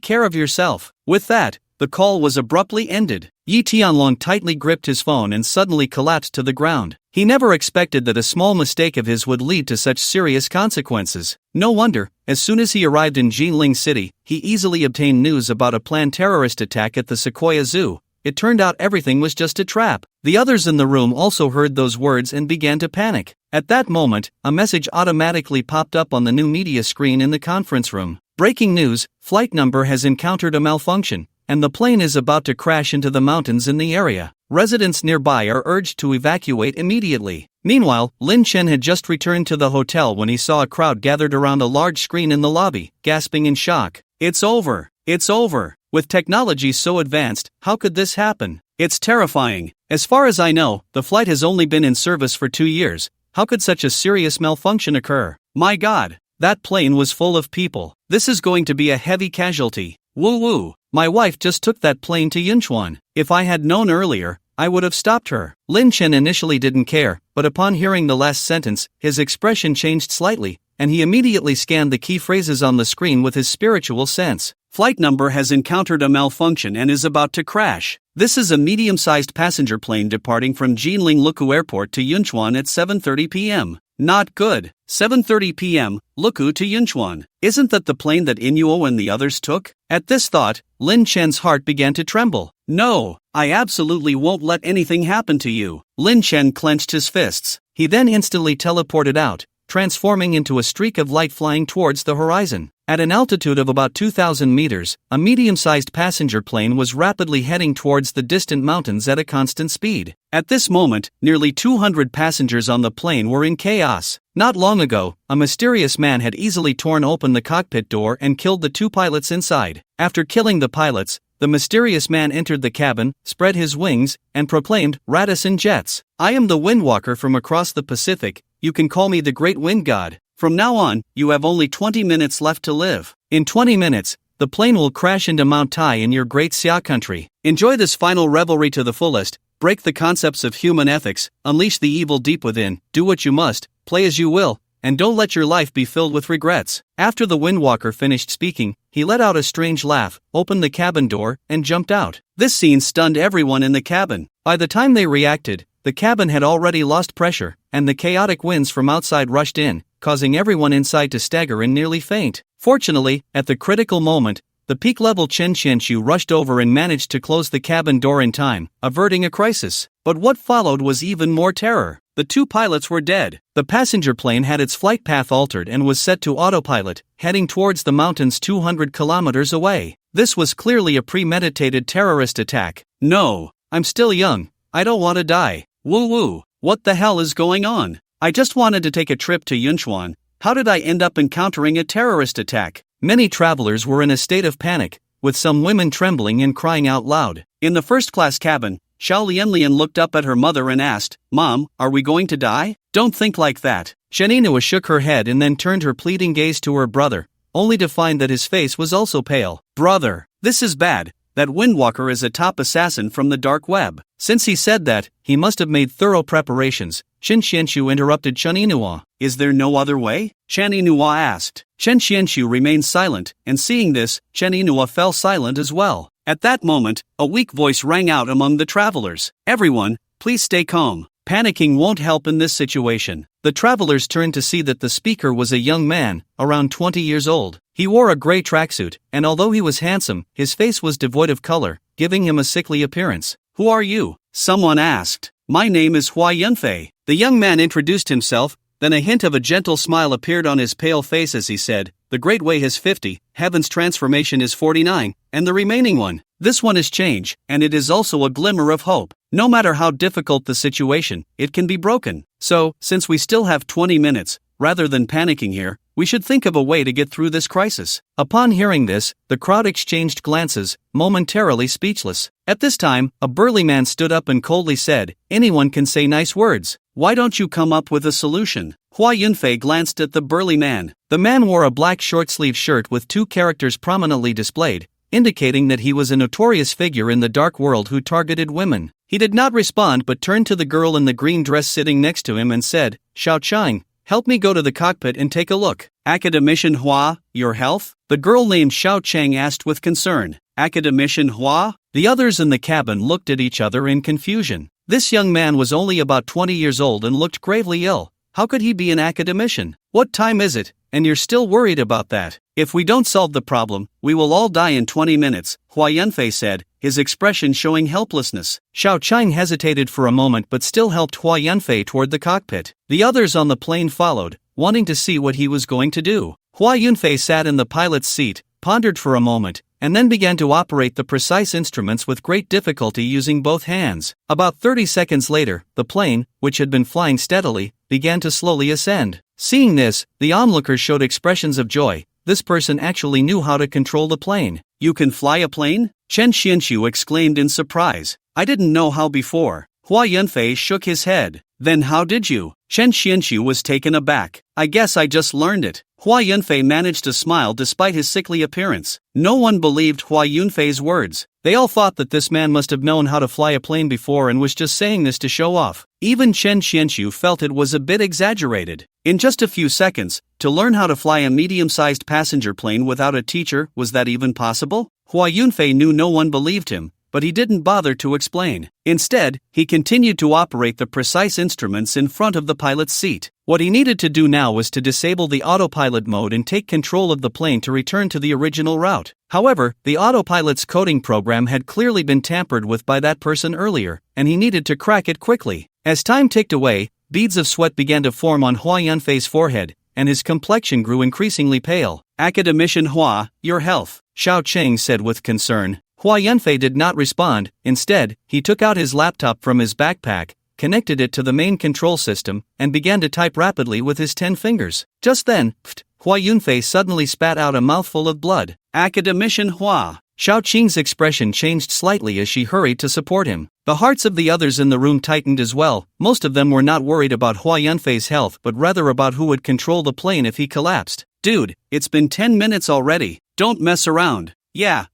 B: care of yourself. With that, the call was abruptly ended. Yi Tianlong tightly gripped his phone and suddenly collapsed to the ground. He never expected that a small mistake of his would lead to such serious consequences. No wonder, as soon as he arrived in Jinling City, he easily obtained news about a planned terrorist attack at the Sequoia Zoo. It turned out everything was just a trap. The others in the room also heard those words and began to panic. At that moment, a message automatically popped up on the new media screen in the conference room. Breaking news, flight number has encountered a malfunction, and the plane is about to crash into the mountains in the area. Residents nearby are urged to evacuate immediately. Meanwhile, Lin Chen had just returned to the hotel when he saw a crowd gathered around a large screen in the lobby, gasping in shock. It's over! It's over! With technology so advanced, how could this happen? It's terrifying. As far as I know, the flight has only been in service for 2 years. How could such a serious malfunction occur? My God! That plane was full of people. This is going to be a heavy casualty. Woo woo! My wife just took that plane to Yunchuan. If I had known earlier, I would have stopped her. Lin Chen initially didn't care, but upon hearing the last sentence, his expression changed slightly, and he immediately scanned the key phrases on the screen with his spiritual sense. Flight number has encountered a malfunction and is about to crash. This is a medium-sized passenger plane departing from Jinling Luku Airport to Yunchuan at 7:30 p.m. Not good. 7:30 p.m., Luku to Yunchuan. Isn't that the plane that Inuo and the others took? At this thought, Lin Chen's heart began to tremble. No, I absolutely won't let anything happen to you. Lin Chen clenched his fists. He then instantly teleported out, transforming into a streak of light flying towards the horizon. At an altitude of about 2,000 meters, a medium-sized passenger plane was rapidly heading towards the distant mountains at a constant speed. At this moment, nearly 200 passengers on the plane were in chaos. Not long ago, a mysterious man had easily torn open the cockpit door and killed the 2 pilots inside. After killing the pilots, the mysterious man entered the cabin, spread his wings, and proclaimed, "Radisson Jets. I am the Windwalker from across the Pacific. You can call me the Great Wind God. From now on, you have only 20 minutes left to live. In 20 minutes, the plane will crash into Mount Tai in your Great Xia country. Enjoy this final revelry to the fullest, break the concepts of human ethics, unleash the evil deep within, do what you must, play as you will, and don't let your life be filled with regrets." After the Windwalker finished speaking, he let out a strange laugh, opened the cabin door, and jumped out. This scene stunned everyone in the cabin. By the time they reacted, the cabin had already lost pressure, and the chaotic winds from outside rushed in, causing everyone inside to stagger and nearly faint. Fortunately, at the critical moment, the peak-level Chen Qianshu rushed over and managed to close the cabin door in time, averting a crisis. But what followed was even more terror. The 2 pilots were dead. The passenger plane had its flight path altered and was set to autopilot, heading towards the mountains 200 kilometers away. This was clearly a premeditated terrorist attack. No, I'm still young. I don't want to die. Woo woo, what the hell is going on? I just wanted to take a trip to Yunchuan. How did I end up encountering a terrorist attack? Many travelers were in a state of panic, with some women trembling and crying out loud. In the first-class cabin, Xiao Lianlian looked up at her mother and asked, "Mom, are we going to die?" "Don't think like that." Chen Yinhua shook her head and then turned her pleading gaze to her brother, only to find that his face was also pale. "Brother, this is bad. That Windwalker is a top assassin from the dark web." Since he said that, he must have made thorough preparations. Chen Qianshu interrupted Chen Yinhua. "Is there no other way?" Chen Yinhua asked. Chen Qianshu remained silent, and seeing this, Chen Yinhua fell silent as well. At that moment, a weak voice rang out among the travelers. "Everyone, please stay calm. Panicking won't help in this situation." The travelers turned to see that the speaker was a young man, around 20 years old. He wore a gray tracksuit, and although he was handsome, his face was devoid of color, giving him a sickly appearance. "Who are you?" someone asked. "My name is Hua Yunfei." The young man introduced himself, then a hint of a gentle smile appeared on his pale face as he said, "The Great Way has 50, Heaven's transformation is 49, and the remaining one. This one is change, and it is also a glimmer of hope. No matter how difficult the situation, it can be broken. So, since we still have 20 minutes, rather than panicking here, we should think of a way to get through this crisis." Upon hearing this, the crowd exchanged glances, momentarily speechless. At this time, a burly man stood up and coldly said, "Anyone can say nice words. Why don't you come up with a solution?" Hua Yunfei glanced at the burly man. The man wore a black short-sleeved shirt with 2 characters prominently displayed, indicating that he was a notorious figure in the dark world who targeted women. He did not respond but turned to the girl in the green dress sitting next to him and said, Xiao Chang, help me go to the cockpit and take a look.
A: Academician Hua, your health?
B: The girl named Xiao Chang asked with concern.
A: Academician Hua?
B: The others in the cabin looked at each other in confusion. This young man was only about 20 years old and looked gravely ill. How could he be an academician? What time is it? And you're still worried about that?
A: If we don't solve the problem, we will all die in 20 minutes, Hua Yunfei said, his expression showing helplessness.
B: Xiao Chang hesitated for a moment but still helped Hua Yunfei toward the cockpit. The others on the plane followed, wanting to see what he was going to do. Hua Yunfei sat in the pilot's seat, pondered for a moment, and then began to operate the precise instruments with great difficulty using both hands. About 30 seconds later, the plane, which had been flying steadily, began to slowly ascend. Seeing this, the onlookers showed expressions of joy. This person actually knew how to control the plane.
A: You can fly a plane? Chen Xianxu exclaimed in surprise. I didn't know how before. Hua Yunfei shook his head. Then how did you? Chen Xianxu was taken aback. I guess I just learned it. Hua Yunfei managed to smile despite his sickly appearance. No one believed Hua Yunfei's words. They all thought that this man must have known how to fly a plane before and was just saying this to show off. Even Chen Xianxu felt it was a bit exaggerated. In just a few seconds, to learn how to fly a medium-sized passenger plane without a teacher, was that even possible? Hua Yunfei knew no one believed him, but he didn't bother to explain. Instead, he continued to operate the precise instruments in front of the pilot's seat. What he needed to do now was to disable the autopilot mode and take control of the plane to return to the original route. However, the autopilot's coding program had clearly been tampered with by that person earlier, and he needed to crack it quickly. As time ticked away, beads of sweat began to form on Hua Yunfei's forehead, and his complexion grew increasingly pale. Academician Hua, your health,
B: Xiao Cheng said with concern. Hua Yunfei did not respond. Instead, he took out his laptop from his backpack, connected it to the main control system, and began to type rapidly with his 10 fingers. Just then, Hua Yunfei suddenly spat out a mouthful of blood.
A: Academician Hua.
B: Xiao Qing's expression changed slightly as she hurried to support him. The hearts of the others in the room tightened as well. Most of them were not worried about Hua Yunfei's health but rather about who would control the plane if he collapsed.
A: Dude, it's been 10 minutes already. Don't mess around. Yeah.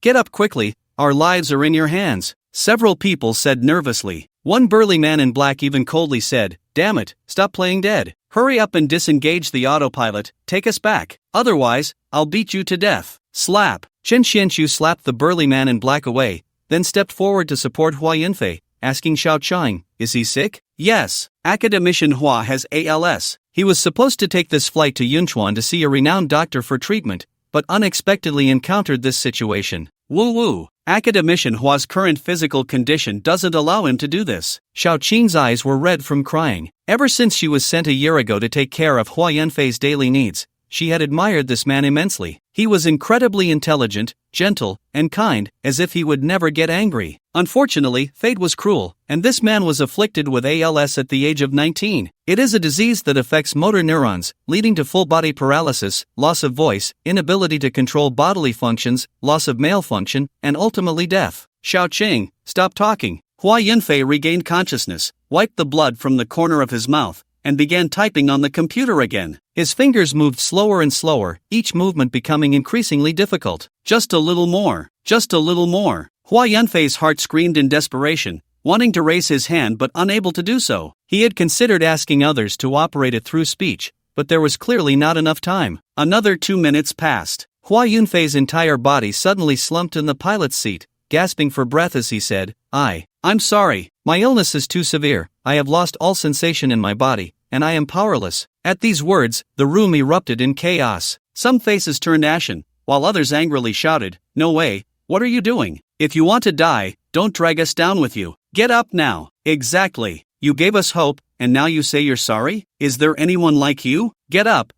B: Get up quickly, our lives are in your hands, several people said nervously. One burly man in black even coldly said, damn it, stop playing dead.
A: Hurry up and disengage the autopilot, take us back. Otherwise, I'll beat you to death. Slap.
B: Chen Xianxu slapped the burly man in black away, then stepped forward to support Hua Yunfei, asking Xiao Chang, is he sick?
A: Yes, Academician Hua has ALS.
B: He was supposed to take this flight to Yunchuan to see a renowned doctor for treatment, but unexpectedly encountered this situation.
A: Woo. Academician Hua's current physical condition doesn't allow him to do this.
B: Xiao Qing's eyes were red from crying. Ever since she was sent a year ago to take care of Hua Yunfei's daily needs, she had admired this man immensely. He was incredibly intelligent, gentle, and kind, as if he would never get angry. Unfortunately, fate was cruel, and this man was afflicted with ALS at the age of 19. It is a disease that affects motor neurons, leading to full-body paralysis, loss of voice, inability to control bodily functions, loss of male function, and ultimately death.
A: Xiao Qing, stop talking. Hua Yunfei regained consciousness, wiped the blood from the corner of his mouth, and began typing on the computer again.
B: His fingers moved slower and slower, each movement becoming increasingly difficult.
A: Just a little more. Hua Yunfei's heart screamed in desperation, wanting to raise his hand but unable to do so.
B: He had considered asking others to operate it through speech, but there was clearly not enough time.
A: Another 2 minutes passed.
B: Hua Yunfei's entire body suddenly slumped in the pilot's seat, gasping for breath as he said,
A: I'm sorry.
B: My illness is too severe. I have lost all sensation in my body, and I am powerless. At these words, the room erupted in chaos.
A: Some faces turned ashen, while others angrily shouted, no way, what are you doing? If you want to die, don't drag us down with you. Get up now.
B: Exactly.
A: You gave us hope, and now you say you're sorry? Is there anyone like you? Get up.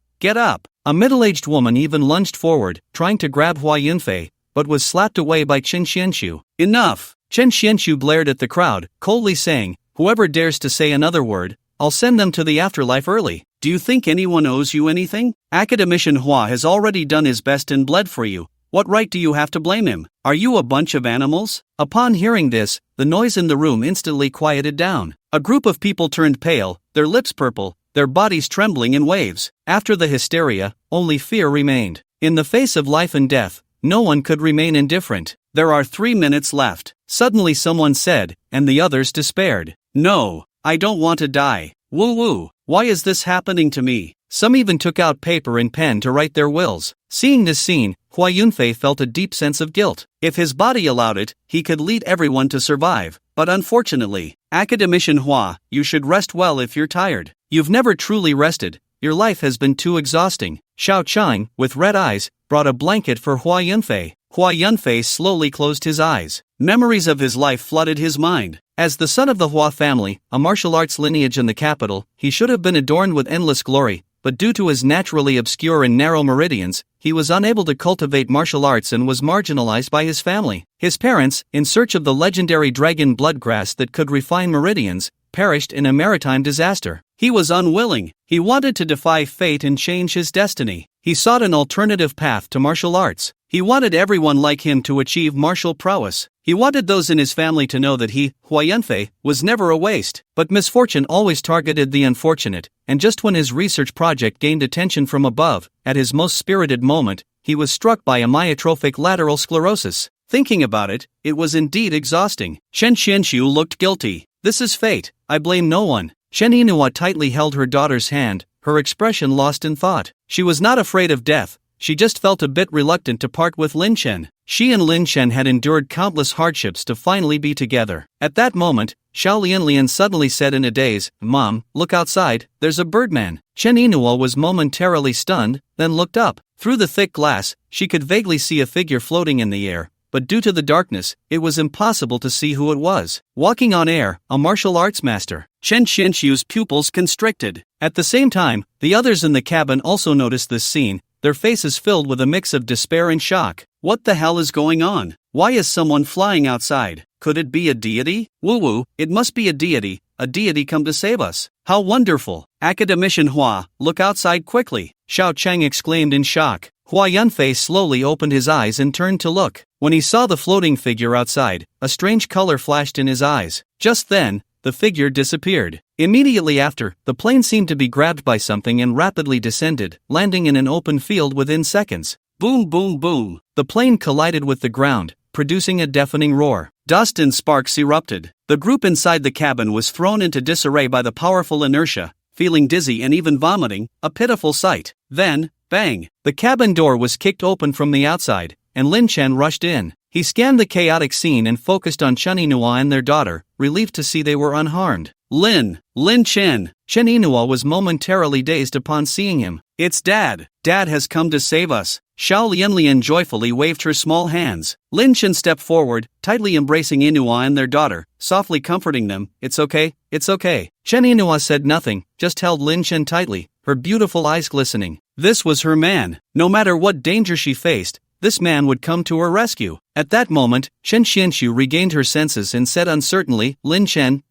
B: A middle-aged woman even lunged forward, trying to grab Hua Yunfei, but was slapped away by Chen Xianxu.
A: Enough.
B: Chen Xianxu glared at the crowd, coldly saying, whoever dares to say another word, I'll send them to the afterlife early.
A: Do you think anyone owes you anything? Academician Hua has already done his best and bled for you. What right do you have to blame him? Are you a bunch of animals?
B: Upon hearing this, the noise in the room instantly quieted down. A group of people turned pale, their lips purple, their bodies trembling in waves. After the hysteria, only fear remained. In the face of life and death, no one could remain indifferent.
A: There are 3 minutes left.
B: Suddenly someone said, and the others despaired. No, I don't want to die. Woo woo, why is this happening to me? Some even took out paper and pen to write their wills. Seeing this scene, Hua Yunfei felt a deep sense of guilt. If his body allowed it, he could lead everyone to survive. But unfortunately, Academician Hua, you should rest well if you're tired. You've never truly rested. Your life has been too exhausting. Xiao Chang, with red eyes, brought a blanket for Hua Yunfei. Hua Yunfei slowly closed his eyes. Memories of his life flooded his mind. As the son of the Hua family, a martial arts lineage in the capital, he should have been adorned with endless glory, but due to his naturally obscure and narrow meridians, he was unable to cultivate martial arts and was marginalized by his family. His parents, in search of the legendary dragon bloodgrass that could refine meridians, perished in a maritime disaster. He was unwilling. He wanted to defy fate and change his destiny. He sought an alternative path to martial arts. He wanted everyone like him to achieve martial prowess. He wanted those in his family to know that he, Hua Yunfei, was never a waste. But misfortune always targeted the unfortunate, and just when his research project gained attention from above, at his most spirited moment, he was struck by amyotrophic lateral sclerosis. Thinking about it, it was indeed exhausting. Shen Xianxiu looked guilty. This is fate. I blame no one. Shen Yinhua tightly held her daughter's hand, her expression lost in thought. She was not afraid of death. She just felt a bit reluctant to part with Lin Chen. She and Lin Chen had endured countless hardships to finally be together. At that moment, Xiao Lianlian suddenly said in a daze, "Mom, look outside, there's a birdman." Shen Yinhua was momentarily stunned, then looked up. Through the thick glass, she could vaguely see a figure floating in the air, but due to the darkness, it was impossible to see who it was. Walking on air, a martial arts master. Shen Xianxiu's pupils constricted. At the same time, the others in the cabin also noticed this scene, their faces filled with a mix of despair and shock. What the hell is going on? Why is someone flying outside? Could it be a deity? Woo-woo, it must be a deity come to save us. How wonderful! Academician Hua, look outside quickly! Xiao Chang exclaimed in shock. Hua Yunfei slowly opened his eyes and turned to look. When he saw the floating figure outside, a strange color flashed in his eyes. Just then, the figure disappeared. Immediately after, the plane seemed to be grabbed by something and rapidly descended, landing in an open field within seconds. Boom boom boom! The plane collided with the ground, producing a deafening roar. Dust and sparks erupted. The group inside the cabin was thrown into disarray by the powerful inertia, feeling dizzy and even vomiting, a pitiful sight. Then, bang! The cabin door was kicked open from the outside, and Lin Chen rushed in. He scanned the chaotic scene and focused on Chen Yinhua and their daughter, relieved to see they were unharmed. Lin Chen! Chen Yinhua was momentarily dazed upon seeing him. It's Dad! Dad has come to save us! Xiao Lianlian joyfully waved her small hands. Lin Chen stepped forward, tightly embracing Yinhua and their daughter, softly comforting them. It's okay, it's okay. Chen Yinhua said nothing, just held Lin Chen tightly, her beautiful eyes glistening. This was her man. No matter what danger she faced, this man would come to her rescue. At that moment, Shen Xianxiu regained her senses and said uncertainly, Lin Chen,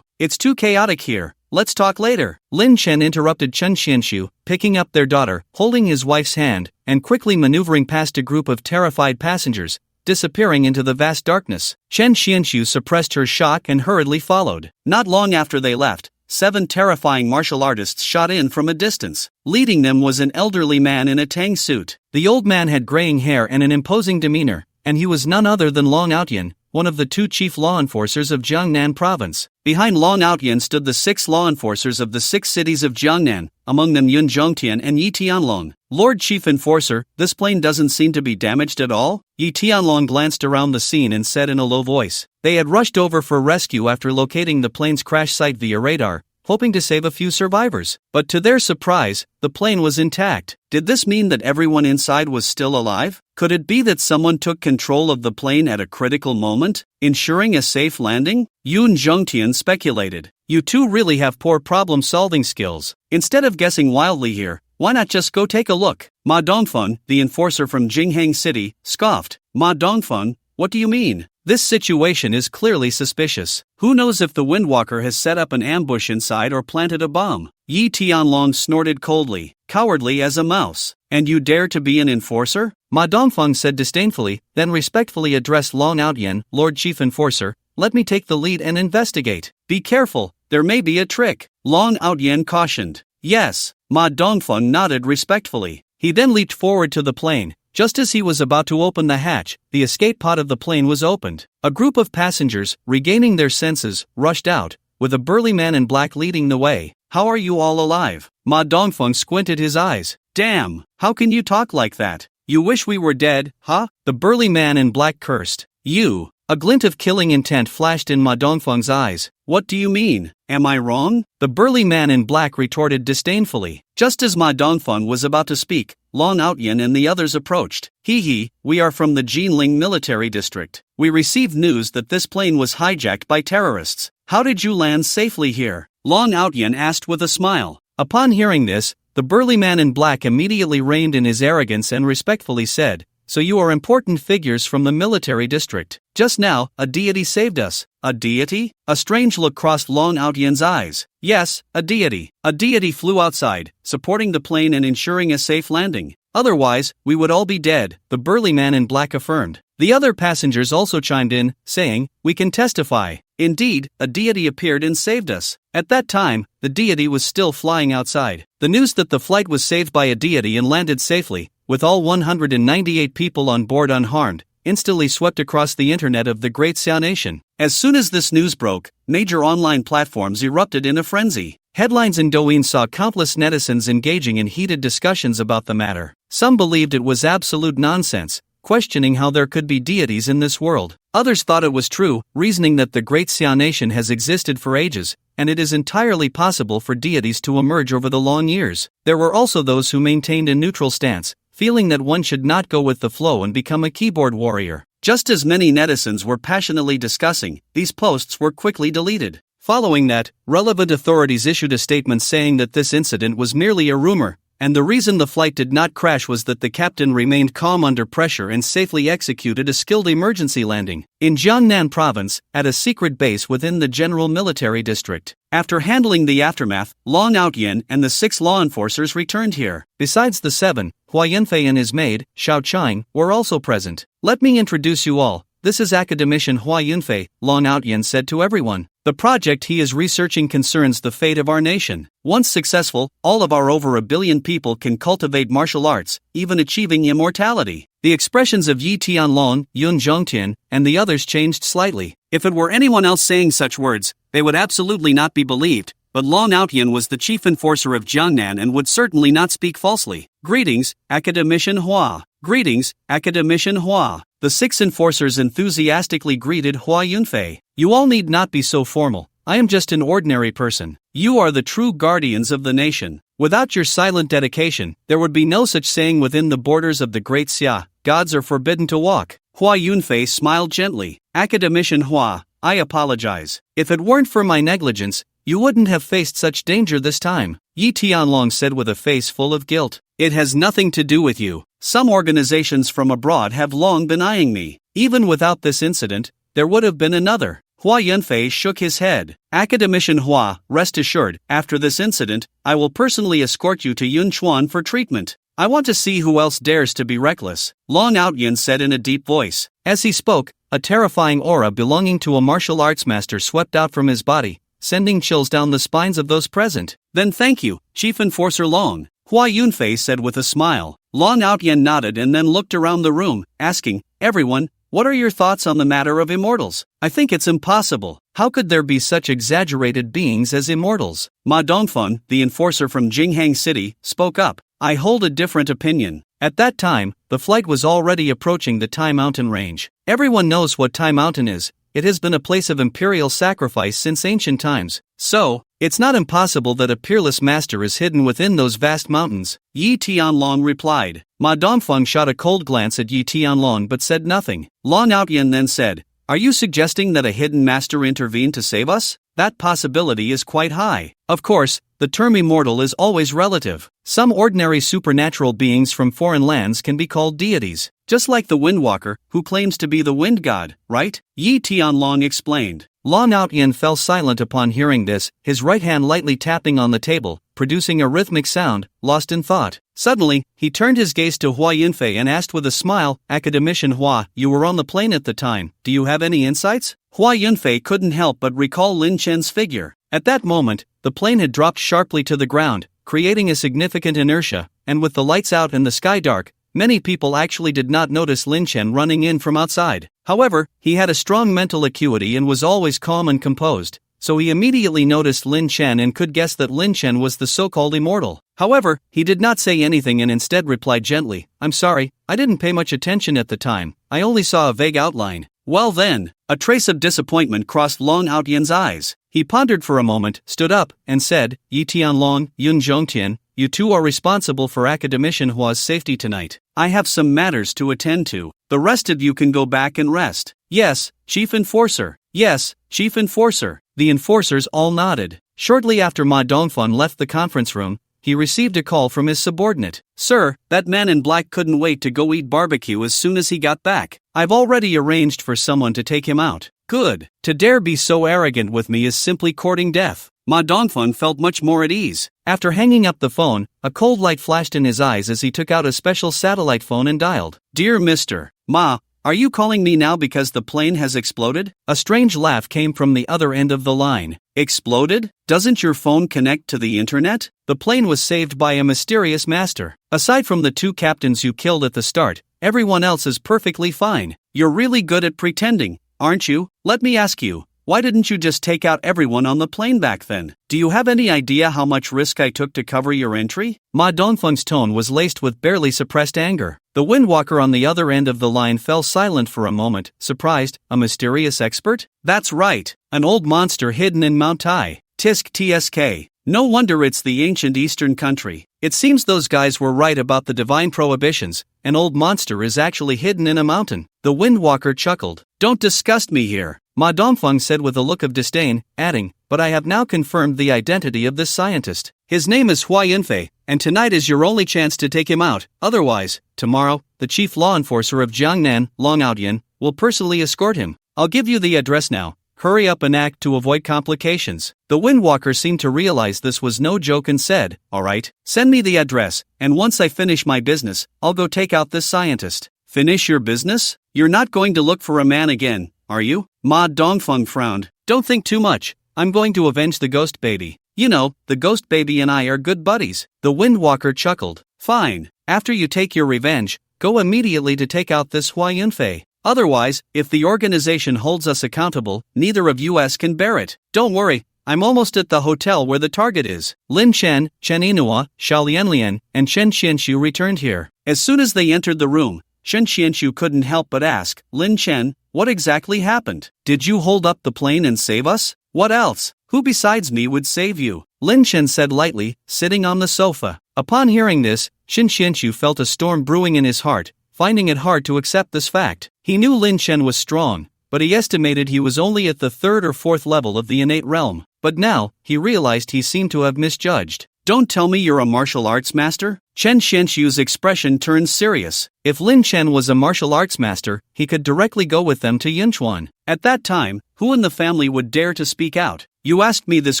B: it's too chaotic here. Let's talk later. Lin Chen interrupted Chen Xianxiu, picking up their daughter, holding his wife's hand, and quickly maneuvering past a group of terrified passengers, disappearing into the vast darkness. Chen Xianxiu suppressed her shock and hurriedly followed. Not long after they left, 7 terrifying martial artists shot in from a distance. Leading them was an elderly man in a Tang suit. The old man had graying hair and an imposing demeanor, and he was none other than Long Outyan, one of the 2 chief law enforcers of Jiangnan province. Behind Long Outyan stood the 6 law enforcers of the 6 cities of Jiangnan, among them Yun Zhongtian and Yi Tianlong. Lord Chief Enforcer, this plane doesn't seem to be damaged at all? Yi Tianlong glanced around the scene and said in a low voice. They had rushed over for rescue after locating the plane's crash site via radar, hoping to save a few survivors. But to their surprise, the plane was intact. Did this mean that everyone inside was still alive? Could it be that someone took control of the plane at a critical moment, ensuring a safe landing? Yun Zhongtian speculated. You two really have poor problem-solving skills. Instead of guessing wildly here, why not just go take a look? Ma Dongfeng, the enforcer from Jinghang City, scoffed. Ma Dongfeng, what do you mean? This situation is clearly suspicious. Who knows if the Windwalker has set up an ambush inside or planted a bomb? Yi Tianlong snorted coldly, cowardly as a mouse. And you dare to be an enforcer? Ma Dongfeng said disdainfully, then respectfully addressed Long Outyan, Lord Chief Enforcer, let me take the lead and investigate. Be careful, there may be a trick. Long Outyan cautioned. Yes, Ma Dongfeng nodded respectfully. He then leaped forward to the plane, Just as he was about to open the hatch, the escape pod of the plane was opened. A group of passengers, regaining their senses, rushed out, with a burly man in black leading the way. "How are you all alive?" Ma Dongfeng squinted his eyes. "Damn, how can you talk like that? You wish we were dead, huh?" The burly man in black cursed. "You." A glint of killing intent flashed in Ma Dongfeng's eyes. "What do you mean? Am I wrong?" The burly man in black retorted disdainfully. Just as Ma Dongfeng was about to speak, Long Outyin and the others approached. "Hee, we are from the Jinling military district. We received news that this plane was hijacked by terrorists. How did you land safely here?" Long Outyin asked with a smile. Upon hearing this, the burly man in black immediately reined in his arrogance and respectfully said, "So you are important figures from the military district. Just now, a deity saved us." "A deity?" A strange look crossed Long Outyen's eyes. "Yes, a deity. A deity flew outside, supporting the plane and ensuring a safe landing. Otherwise, we would all be dead," the burly man in black affirmed. The other passengers also chimed in, saying, "We can testify. Indeed, a deity appeared and saved us." At that time, the deity was still flying outside. The news that the flight was saved by a deity and landed safely, with all 198 people on board unharmed, instantly swept across the internet of the Great Xia Nation. As soon as this news broke, major online platforms erupted in a frenzy. Headlines in Douyin saw countless netizens engaging in heated discussions about the matter. Some believed it was absolute nonsense, questioning how there could be deities in this world. Others thought it was true, reasoning that the Great Xia Nation has existed for ages, and it is entirely possible for deities to emerge over the long years. There were also those who maintained a neutral stance, feeling that one should not go with the flow and become a keyboard warrior. Just as many netizens were passionately discussing, these posts were quickly deleted. Following that, relevant authorities issued a statement saying that this incident was merely a rumor, and the reason the flight did not crash was that the captain remained calm under pressure and safely executed a skilled emergency landing in Jiangnan province, at a secret base within the general military district. After handling the aftermath, Long Outyin and the 6 law enforcers returned here. Besides the 7, Hua Yunfei and his maid, Xiao Chang, were also present. "Let me introduce you all. This is academician Hua Yunfei," Long Outyin said to everyone. "The project he is researching concerns the fate of our nation. Once successful, all of our over 1 billion people can cultivate martial arts, even achieving immortality." The expressions of Yi Tianlong, Yun Zhongtian, and the others changed slightly. If it were anyone else saying such words, they would absolutely not be believed, but Long Outyin was the chief enforcer of Jiangnan and would certainly not speak falsely. "Greetings, Academician Hua." "Greetings, Academician Hua." The 6 enforcers enthusiastically greeted Hua Yunfei. "You all need not be so formal. I am just an ordinary person. You are the true guardians of the nation. Without your silent dedication, there would be no such saying within the borders of the Great Xia, gods are forbidden to walk." Hua Yunfei smiled gently. "Academician Hua, I apologize. If it weren't for my negligence, you wouldn't have faced such danger this time," Yi Tianlong said with a face full of guilt. "It has nothing to do with you. Some organizations from abroad have long been eyeing me. Even without this incident, there would have been another." Hua Yunfei shook his head. "Academician Hua, rest assured, after this incident, I will personally escort you to Yunchuan for treatment. I want to see who else dares to be reckless," Long Outyin said in a deep voice. As he spoke, a terrifying aura belonging to a martial arts master swept out from his body, sending chills down the spines of those present. "Then thank you, Chief Enforcer Long," Hua Yunfei said with a smile. Long Outyin nodded and then looked around the room, asking, "Everyone, what are your thoughts on the matter of immortals? I think it's impossible. How could there be such exaggerated beings as immortals?" Ma Dongfeng, the enforcer from Jinghang City, spoke up. "I hold a different opinion." At that time, the flight was already approaching the Tai Mountain range. Everyone knows what Tai Mountain is. It has been a place of imperial sacrifice since ancient times. So, it's not impossible that a peerless master is hidden within those vast mountains, Yi Tianlong replied. Ma Dongfeng shot a cold glance at Yi Tianlong but said nothing. Long Outyin then said, "Are you suggesting that a hidden master intervened to save us? That possibility is quite high. Of course, the term immortal is always relative. Some ordinary supernatural beings from foreign lands can be called deities, just like the Windwalker, who claims to be the wind god, right?" Yi Tianlong explained. Long Outyin fell silent upon hearing this, his right hand lightly tapping on the table, producing a rhythmic sound, lost in thought. Suddenly, he turned his gaze to Hua Yunfei and asked with a smile, "Academician Hua, you were on the plane at the time. Do you have any insights?" Hua Yunfei couldn't help but recall Lin Chen's figure. At that moment, the plane had dropped sharply to the ground, creating a significant inertia, and with the lights out and the sky dark, many people actually did not notice Lin Chen running in from outside. However, he had a strong mental acuity and was always calm and composed, so he immediately noticed Lin Chen and could guess that Lin Chen was the so-called Immortal. However, he did not say anything and instead replied gently, "I'm sorry, I didn't pay much attention at the time, I only saw a vague outline."
A: Well then, a trace of disappointment crossed Long Outyan's eyes.
B: He pondered for a moment, stood up, and said, "Yi Tianlong, Yun Zhongtian, you two are responsible for Academician Hua's safety tonight.
A: I have some matters to attend to. The rest of you can go back and rest."
B: "Yes, Chief Enforcer." "Yes, Chief Enforcer." The enforcers all nodded. Shortly after Ma Dongfeng left the conference room, he received a call from his subordinate.
A: "Sir, that man in black couldn't wait to go eat barbecue as soon as he got back.
B: I've already arranged for someone to take him out."
A: "Good.
B: To dare be so arrogant with me is simply courting death."
A: Ma Dongfeng felt much more at ease.
B: After hanging up the phone, a cold light flashed in his eyes as he took out a special satellite phone and dialed.
A: "Dear Mr. Ma, are you calling me now because the plane has exploded?"
B: A strange laugh came from the other end of the line.
A: "Exploded? Doesn't your phone connect to the internet?"
B: The plane was saved by a mysterious master. Aside from the two captains you killed at the start, everyone else is perfectly fine.
A: You're really good at pretending, aren't you? Let me ask you, why didn't you just take out everyone on the plane back then? Do you have any idea how much risk I took to cover your entry?"
B: Ma Dongfeng's tone was laced with barely suppressed anger. The Windwalker on the other end of the line fell silent for a moment, surprised. A mysterious expert?
A: "That's right, an old monster hidden in Mount Tai. Tisk TSK. No wonder it's the ancient eastern country.
B: It seems those guys were right about the divine prohibitions. An old monster is actually hidden in a mountain." The Windwalker chuckled.
A: "Don't disgust me here,"
B: Ma Dongfeng said with a look of disdain, adding, "But I have now confirmed the identity of this scientist. His name is Hua Yunfei, and tonight is your only chance to take him out. Otherwise, tomorrow, the chief law enforcer of Jiangnan, Long Outyan, will personally escort him. I'll give you the address now. Hurry up and act to avoid complications." The Windwalker seemed to realize this was no joke and said, "All right, send me the address, and once I finish my business, I'll go take out this scientist."
A: "Finish your business? You're not going to look for a man again, are you?" Ma Dongfeng frowned.
B: "Don't think too much. I'm going to avenge the ghost baby. You know, the ghost baby and I are good buddies." The Windwalker chuckled.
A: "Fine.
B: After you take your revenge, go immediately to take out this Hua Yunfei. Otherwise, if the organization holds us accountable, neither of us can bear it. Don't worry, I'm almost at the hotel where the target is." Lin Chen, Chen Yinhua, Xiao Lianlian, and Shen Xianxu returned here.
A: As soon as they entered the room, Shen Xianxu couldn't help but ask, "Lin Chen, what exactly happened? Did you hold up the plane and save us? What else? Who besides me would save you?"
B: Lin Chen said lightly, sitting on the sofa. Upon hearing this, Shen Xianxu felt a storm brewing in his heart, finding it hard to accept this fact. He knew Lin Chen was strong, but he estimated he was only at the third or fourth level of the innate realm. But now, he realized he seemed to have misjudged.
A: "Don't tell me you're a martial arts master?" Chen Xianxu's expression turned serious.
B: If Lin Chen was a martial arts master, he could directly go with them to Yunchuan.
A: At that time, who in the family would dare to speak out? "You asked me this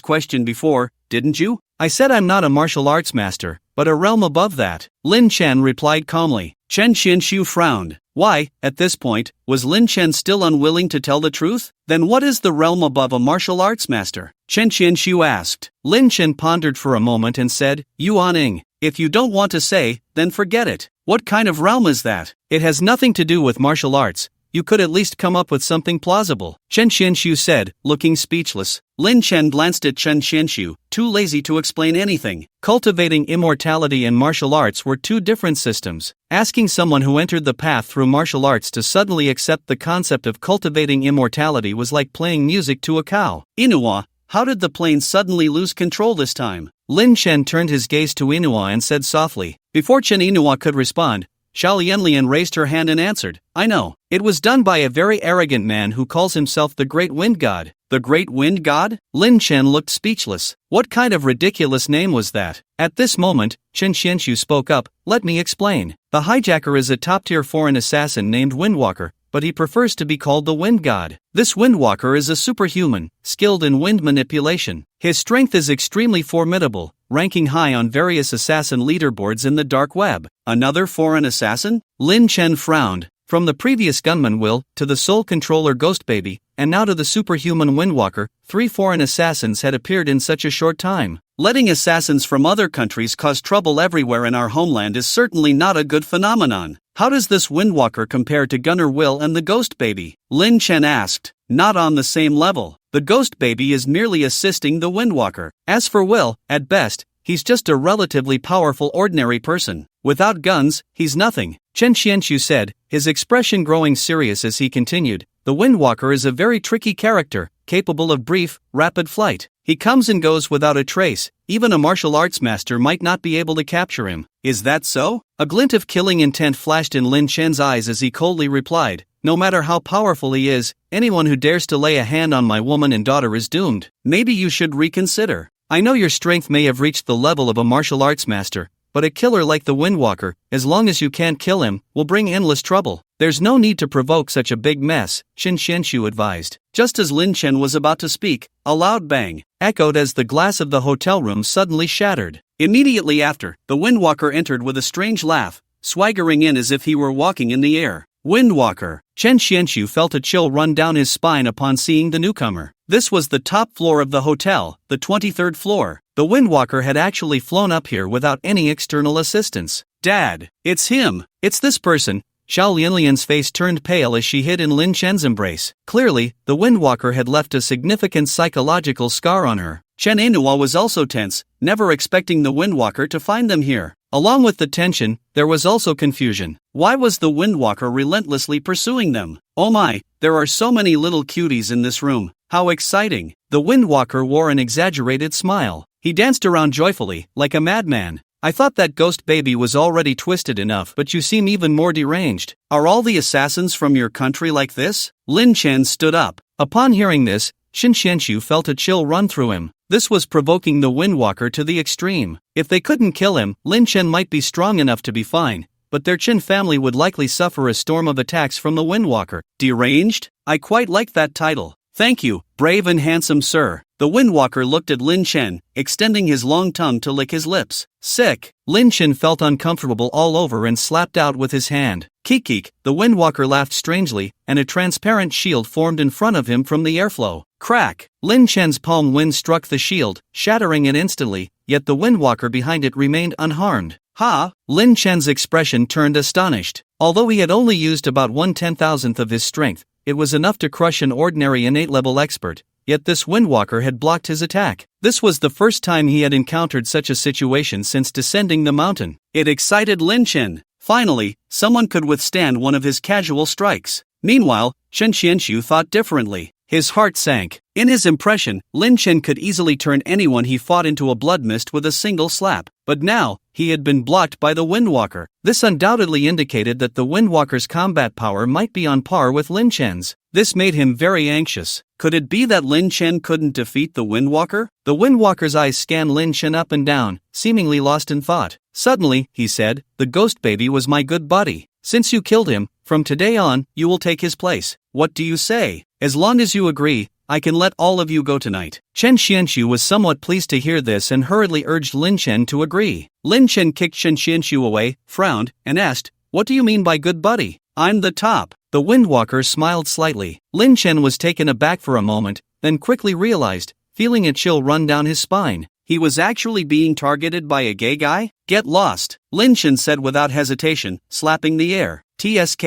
A: question before, didn't you?"
B: "I said I'm not a martial arts master, but a realm above that," Lin Chen replied calmly.
A: Chen Xianxu frowned. Why, at this point, was Lin Chen still unwilling to tell the truth? Then what is the realm above a martial arts master? Chen Xianxu asked.
B: Lin Chen pondered for a moment and said, "Yuaning.
A: If you don't want to say, then forget it. What kind of realm is that?"
B: "It has nothing to do with martial arts. You could at least come up with something plausible," Chen Xianxu said, looking speechless.
A: Lin Chen glanced at Chen Xianxu, too lazy to explain anything.
B: Cultivating immortality and martial arts were two different systems. Asking someone who entered the path through martial arts to suddenly accept the concept of cultivating immortality was like playing music to a cow.
A: "Inhua, how did the plane suddenly lose control this time?"
B: Lin Chen turned his gaze to Inhua and said softly. Before Chen Inhua could respond, Xiao Lianlian raised her hand and answered, "I know. It was done by a very arrogant man who calls himself the Great Wind God."
A: "The Great Wind God?"
B: Lin Chen looked speechless. What kind of ridiculous name was that? At this moment, Chen Xianxu spoke up, "Let me explain. The hijacker is a top-tier foreign assassin named Windwalker, but he prefers to be called the Wind God. This Windwalker is a superhuman, skilled in wind manipulation. His strength is extremely formidable, ranking high on various assassin leaderboards in the dark web."
A: "Another foreign assassin?"
B: Lin Chen frowned. From the previous gunman Will, to the Soul Controller Ghost Baby, and now to the superhuman Windwalker, 3 foreign assassins had appeared in such a short time. Letting assassins from other countries cause trouble everywhere in our homeland is certainly not a good phenomenon. How does this Windwalker compare to Gunner Will and the Ghost Baby? Lin Chen asked. Not on the same level. The Ghost Baby is merely assisting the Windwalker. As for Will, at best, he's just a relatively powerful ordinary person. Without guns, he's nothing, Chen Xianxu said, his expression growing serious as he continued. The Windwalker is a very tricky character, capable of brief, rapid flight. He comes and goes without a trace. Even a martial arts master might not be able to capture him. Is that so? A glint of killing intent flashed in Lin Chen's eyes as he coldly replied, no matter how powerful he is, anyone who dares to lay a hand on my woman and daughter is doomed. Maybe you should reconsider. I know your strength may have reached the level of a martial arts master, but a killer like the Windwalker, as long as you can't kill him, will bring endless trouble. There's no need to provoke such a big mess, Chen Xianxu advised. Just as Lin Chen was about to speak, a loud bang echoed as the glass of the hotel room suddenly shattered. Immediately after, the Windwalker entered with a strange laugh, swaggering in as if he were walking in the air. Windwalker. Chen Xianxu felt a chill run down his spine upon seeing the newcomer. This was the top floor of the hotel, the 23rd floor. The Windwalker had actually flown up here without any external assistance. Dad, it's him. It's this person. Xiao Lianlian's face turned pale as she hid in Lin Chen's embrace. Clearly, the Windwalker had left a significant psychological scar on her. Chen Ainhua was also tense, never expecting the Windwalker to find them here. Along with the tension, there was also confusion. Why was the Windwalker relentlessly pursuing them? Oh my, there are so many little cuties in this room. How exciting! The Windwalker wore an exaggerated smile. He danced around joyfully, like a madman. I thought that Ghost Baby was already twisted enough, but you seem even more deranged. Are all the assassins from your country like this? Lin Chen stood up. Upon hearing this, Chen Xianxu felt a chill run through him. This was provoking the Windwalker to the extreme. If they couldn't kill him, Lin Chen might be strong enough to be fine, but their Chen family would likely suffer a storm of attacks from the Windwalker. Deranged? I quite like that title. Thank you, brave and handsome sir. The Windwalker looked at Lin Chen, extending his long tongue to lick his lips. Sick. Lin Chen felt uncomfortable all over and slapped out with his hand. Kik. The Windwalker laughed strangely, and a transparent shield formed in front of him from the airflow. Crack. Lin Chen's palm wind struck the shield, shattering it instantly, yet the Windwalker behind it remained unharmed. Ha! Lin Chen's expression turned astonished. Although he had only used about 1/10,000th of his strength, it was enough to crush an ordinary innate level expert. Yet this Windwalker had blocked his attack. This was the first time he had encountered such a situation since descending the mountain. It excited Lin Chen. Finally, someone could withstand one of his casual strikes. Meanwhile, Chen Xianxu thought differently. His heart sank. In his impression, Lin Chen could easily turn anyone he fought into a blood mist with a single slap. But now, he had been blocked by the Windwalker. This undoubtedly indicated that the Windwalker's combat power might be on par with Lin Chen's. This made him very anxious. Could it be that Lin Chen couldn't defeat the Windwalker? The Windwalker's eyes scanned Lin Chen up and down, seemingly lost in thought. Suddenly, he said, the Ghost Baby was my good buddy. Since you killed him, from today on, you will take his place. What do you say? As long as you agree, I can let all of you go tonight. Chen Xianxu was somewhat pleased to hear this and hurriedly urged Lin Chen to agree. Lin Chen kicked Chen Xianxu away, frowned, and asked, what do you mean by good buddy? I'm the top. The Windwalker smiled slightly. Lin Chen was taken aback for a moment, then quickly realized, feeling a chill run down his spine. He was actually being targeted by a gay guy? Get lost, Lin Chen said without hesitation, slapping the air. TSK.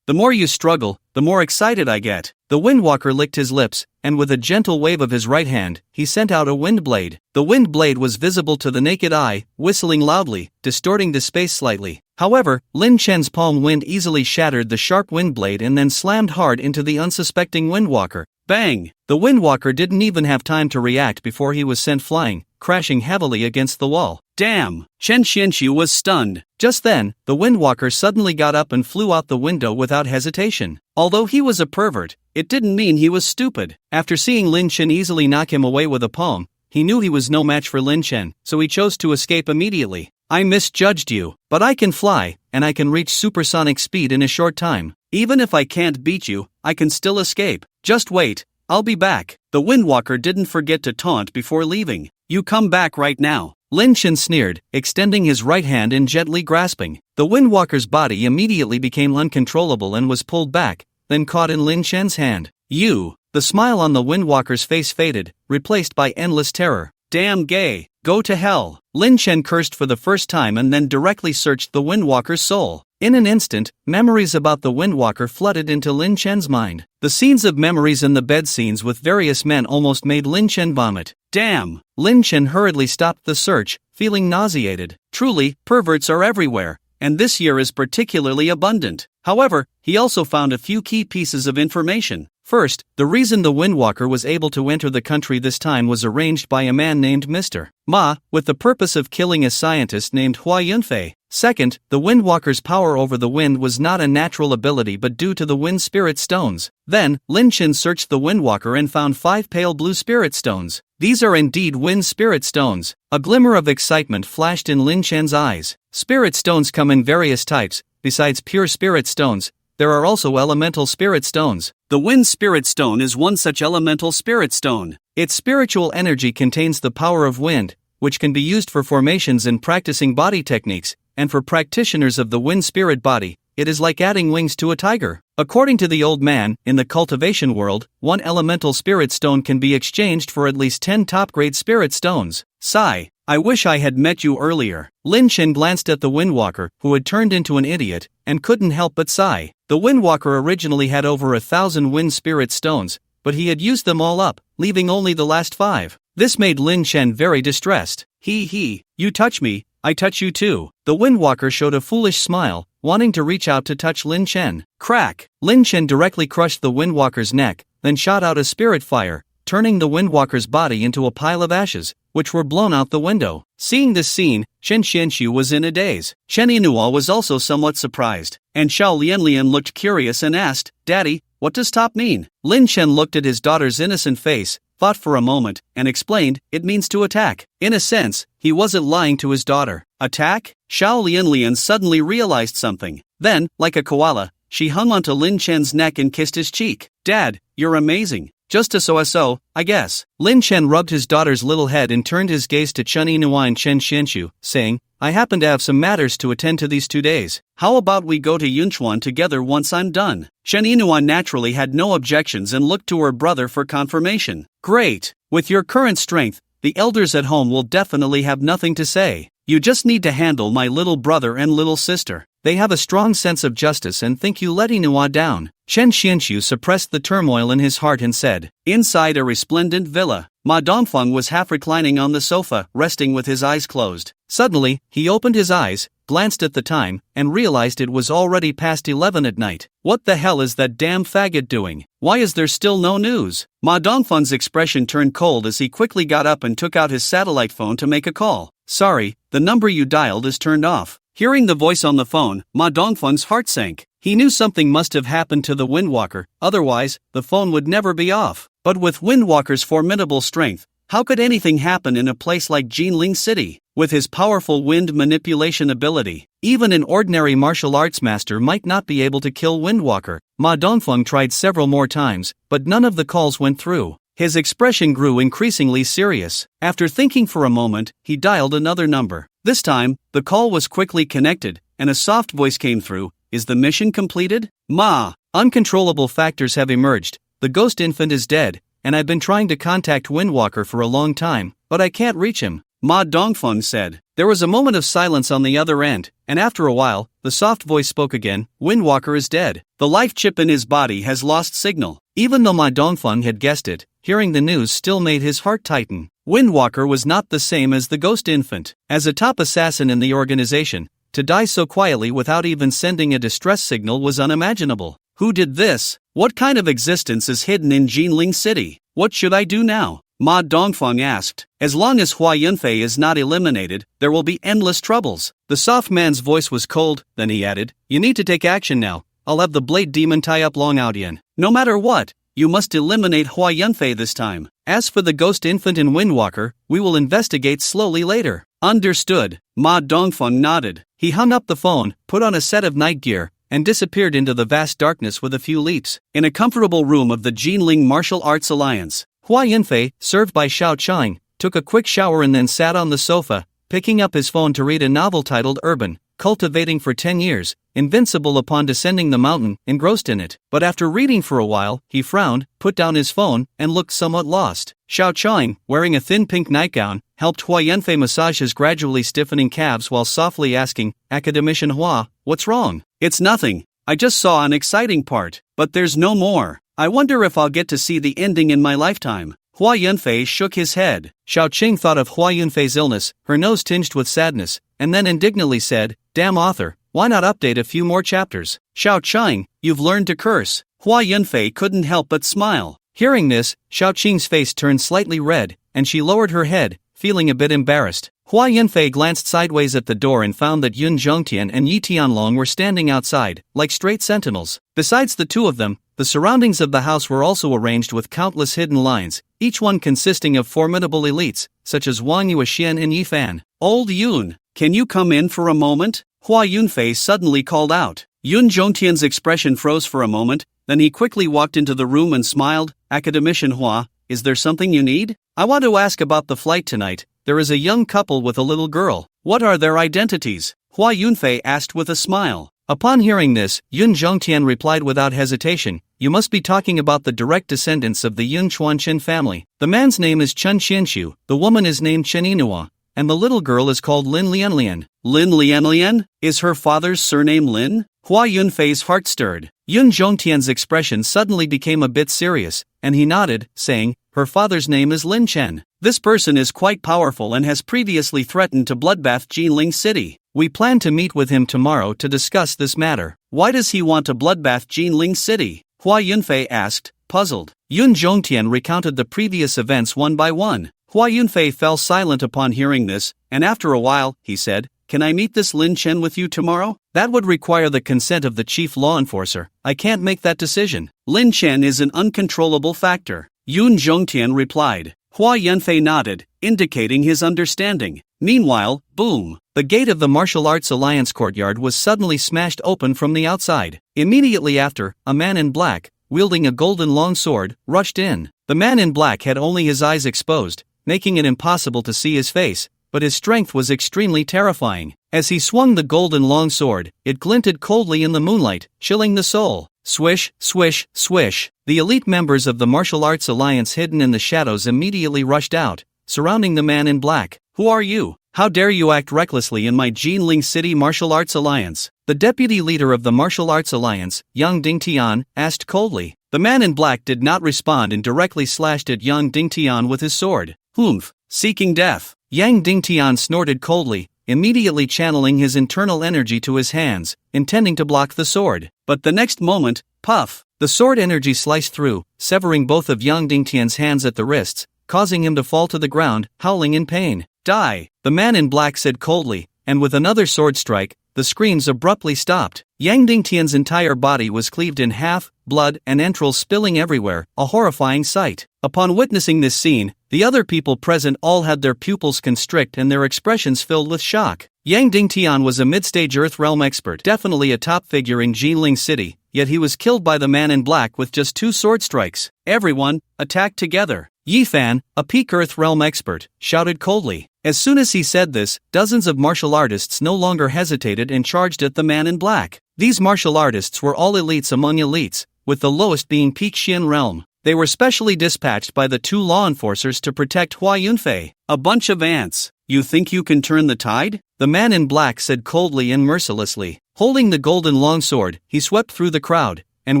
B: The more you struggle, the more excited I get. The Windwalker licked his lips, and with a gentle wave of his right hand, he sent out a wind blade. The wind blade was visible to the naked eye, whistling loudly, distorting the space slightly. However, Lin Chen's palm wind easily shattered the sharp wind blade and then slammed hard into the unsuspecting Windwalker. Bang! The Windwalker didn't even have time to react before he was sent flying, crashing heavily against the wall. Damn! Chen Xianxu was stunned. Just then, the Windwalker suddenly got up and flew out the window without hesitation. Although he was a pervert, it didn't mean he was stupid. After seeing Lin Chen easily knock him away with a palm, he knew he was no match for Lin Chen, so he chose to escape immediately. I misjudged you, but I can fly, and I can reach supersonic speed in a short time. Even if I can't beat you, I can still escape. Just wait, I'll be back. The Windwalker didn't forget to taunt before leaving. You come back right now. Lin Chen sneered, extending his right hand and gently grasping. The Windwalker's body immediately became uncontrollable and was pulled back, then caught in Lin Chen's hand. You! The smile on the Windwalker's face faded, replaced by endless terror. damn gay, go to hell. Lin Chen cursed for the first time and then directly searched the Windwalker's soul. In an instant, memories about the Windwalker flooded into Lin Chen's mind. The scenes of memories and the bed scenes with various men almost made Lin Chen vomit. Damn! Lin Chen hurriedly stopped the search, feeling nauseated. Truly, perverts are everywhere, and this year is particularly abundant. However, he also found a few key pieces of information. First, the reason the Windwalker was able to enter the country this time was arranged by a man named Mr. Ma, with the purpose of killing a scientist named Hua Yunfei. Second, the Windwalker's power over the wind was not a natural ability but due to the wind spirit stones. Then, Lin Chen searched the Windwalker and found 5 pale blue spirit stones. These are indeed wind spirit stones. A glimmer of excitement flashed in Lin Chen's eyes. Spirit stones come in various types. Besides pure spirit stones, there are also elemental spirit stones. The wind spirit stone is one such elemental spirit stone. Its spiritual energy contains the power of wind, which can be used for formations and practicing body techniques, and for practitioners of the wind spirit body, it is like adding wings to a tiger. According to the old man, in the cultivation world, one elemental spirit stone can be exchanged for at least 10 top-grade spirit stones. Sigh. I wish I had met you earlier. Lin Chen glanced at the Windwalker, who had turned into an idiot, and couldn't help but sigh. The Windwalker originally had over 1,000 wind spirit stones, but he had used them all up, leaving only the last 5. This made Lin Chen very distressed. You touch me, I touch you too. The Windwalker showed a foolish smile, wanting to reach out to touch Lin Chen. Crack! Lin Chen directly crushed the Windwalker's neck, then shot out a spirit fire, turning the Windwalker's body into a pile of ashes, which were blown out the window. Seeing this scene, Chen Xianxu was in a daze. Chen Yinhua was also somewhat surprised, and Xiao Lianlian looked curious and asked, Daddy, what does top mean? Lin Chen looked at his daughter's innocent face, thought for a moment, and explained, it means to attack. In a sense, he wasn't lying to his daughter. Attack? Xiao Lianlian suddenly realized something. Then, like a koala, she hung onto Lin Chen's neck and kissed his cheek. Dad, you're amazing. Just a so, I guess. Lin Chen rubbed his daughter's little head and turned his gaze to Chen Yinhua and Chen Xianxu, saying, I happen to have some matters to attend to these 2 days. How about we go to Yunchuan together once I'm done? Chen Yinhua naturally had no objections and looked to her brother for confirmation. Great! With your current strength, the elders at home will definitely have nothing to say. You just need to handle my little brother and little sister. They have a strong sense of justice and think you let Yinhua down. Chen Xianxu suppressed the turmoil in his heart and said, inside a resplendent villa, Ma Dongfeng was half reclining on the sofa, resting with his eyes closed. Suddenly, he opened his eyes, glanced at the time, and realized it was already past 11 at night. What the hell is that damn faggot doing? Why is there still no news? Ma Dongfeng's expression turned cold as he quickly got up and took out his satellite phone to make a call. Sorry, the number you dialed is turned off. Hearing the voice on the phone, Ma Dongfeng's heart sank. He knew something must have happened to the Windwalker, otherwise, the phone would never be off. But with Windwalker's formidable strength, how could anything happen in a place like Jinling City? With his powerful wind manipulation ability, even an ordinary martial arts master might not be able to kill Windwalker. Ma Dongfeng tried several more times, but none of the calls went through. His expression grew increasingly serious. After thinking for a moment, he dialed another number. This time, the call was quickly connected, and a soft voice came through. Is the mission completed? Ma, uncontrollable factors have emerged. The ghost infant is dead, and I've been trying to contact Windwalker for a long time, but I can't reach him. Ma Dongfeng said. There was a moment of silence on the other end, and after a while, the soft voice spoke again. Windwalker is dead. The life chip in his body has lost signal. Even though Ma Dongfeng had guessed it, hearing the news still made his heart tighten. Windwalker was not the same as the ghost infant. As a top assassin in the organization, to die so quietly without even sending a distress signal was unimaginable. Who did this? What kind of existence is hidden in Jinling City? What should I do now? Ma Dongfeng asked. As long as Hua Yunfei is not eliminated, there will be endless troubles. The soft man's voice was cold, then he added, you need to take action now. I'll have the blade demon tie up Long Aodian. No matter what, you must eliminate Hua Yunfei this time. As for the ghost infant and Windwalker, we will investigate slowly later. Understood. Ma Dongfeng nodded. He hung up the phone, put on a set of night gear, and disappeared into the vast darkness with a few leaps. In a comfortable room of the Jinling Martial Arts Alliance, Hua Yunfei, served by Xiao Chang, took a quick shower and then sat on the sofa, picking up his phone to read a novel titled Urban cultivating for 10 years, invincible upon descending the mountain, engrossed in it. But after reading for a while, he frowned, put down his phone, and looked somewhat lost. Xiao Chang, wearing a thin pink nightgown, helped Hua Yunfei massage his gradually stiffening calves while softly asking, "Academician Hua, what's wrong?"
A: "It's nothing. I just saw an exciting part, but there's no more. I wonder if I'll get to see the ending in my lifetime."
B: Hua Yunfei shook his head. Xiao Qing thought of Hua Yunfei's illness, her nose tinged with sadness, and then indignantly said, "Damn author, why not update a few more chapters?"
A: "Xiao Chang, you've learned to curse." Hua Yunfei couldn't help but smile.
B: Hearing this, Xiao Qing's face turned slightly red, and she lowered her head, feeling a bit embarrassed. Hua Yunfei glanced sideways at the door and found that Yun Zhongtian and Yi Tianlong were standing outside, like straight sentinels. Besides the two of them, the surroundings of the house were also arranged with countless hidden lines, each one consisting of formidable elites, such as Wang Yuexian and Yi Fan.
A: "Old Yun, can you come in for a moment?" Hua Yunfei suddenly called out. Yun Zhongtian's expression froze for a moment, then he quickly walked into the room and smiled. "Academician Hua, is there something you need?"
B: "I want to ask about the flight tonight. There is a young couple with a little girl."
A: "What are their identities?" Hua Yunfei asked with a smile.
B: Upon hearing this, Yun Zhongtian replied without hesitation, "You must be talking about the direct descendants of the Yun Chuanqin family. The man's name is Chen Xinshu, the woman is named Chen Inua, and the little girl is called Lin Lianlian."
A: "Lin Lianlian? Is her father's surname Lin?" Hua Yunfei's heart stirred.
B: Yun Zhongtian's expression suddenly became a bit serious, and he nodded, saying, "Her father's name is Lin Chen.
A: This person is quite powerful and has previously threatened to bloodbath Jinling City.
B: We plan to meet with him tomorrow to discuss this matter."
A: "Why does he want to bloodbath Jinling City?" Hua Yunfei asked, puzzled.
B: Yun Zhongtian recounted the previous events one by one.
A: Hua Yunfei fell silent upon hearing this, and after a while, he said, "Can I meet this Lin Chen with you tomorrow?"
B: "That would require the consent of the chief law enforcer. I can't make that decision."
A: "Lin Chen is an uncontrollable factor," Yun Zhongtian replied. Hua Yunfei nodded, indicating his understanding. Meanwhile, boom!
B: The gate of the Martial Arts Alliance courtyard was suddenly smashed open from the outside. Immediately after, a man in black, wielding a golden long sword, rushed in. The man in black had only his eyes exposed, making it impossible to see his face, but his strength was extremely terrifying. As he swung the golden long sword, it glinted coldly in the moonlight, chilling the soul. Swish, swish, swish. The elite members of the Martial Arts Alliance hidden in the shadows immediately rushed out, surrounding the man in black.
A: "Who are you? How dare you act recklessly in my Jinling City Martial Arts Alliance?"
B: The deputy leader of the Martial Arts Alliance, Yang Dingtian, asked coldly. The man in black did not respond and directly slashed at Yang Dingtian with his sword.
A: "Humph, seeking death."
B: Yang Dingtian snorted coldly, immediately channeling his internal energy to his hands, intending to block the sword.
A: But the next moment, puff!
B: The sword energy sliced through, severing both of Yang Dingtian's hands at the wrists, causing him to fall to the ground, howling in pain.
A: "Die!"
B: the man in black said coldly, and with another sword strike, the screams abruptly stopped. Yang Dingtian's entire body was cleaved in half, blood and entrails spilling everywhere, a horrifying sight. Upon witnessing this scene, the other people present all had their pupils constrict and their expressions filled with shock. Yang Dingtian was a mid-stage Earth Realm expert, definitely a top figure in Jinling City, yet he was killed by the man in black with just 2 sword strikes.
A: "Everyone, attack together!"
B: Yi Fan, a peak Earth Realm expert, shouted coldly. As soon as he said this, dozens of martial artists no longer hesitated and charged at the man in black. These martial artists were all elites among elites, with the lowest being peak Xian Realm. They were specially dispatched by the 2 law enforcers to protect Hua Yunfei.
A: "A bunch of ants. You think you can turn the tide?"
B: the man in black said coldly and mercilessly. Holding the golden long sword, he swept through the crowd, and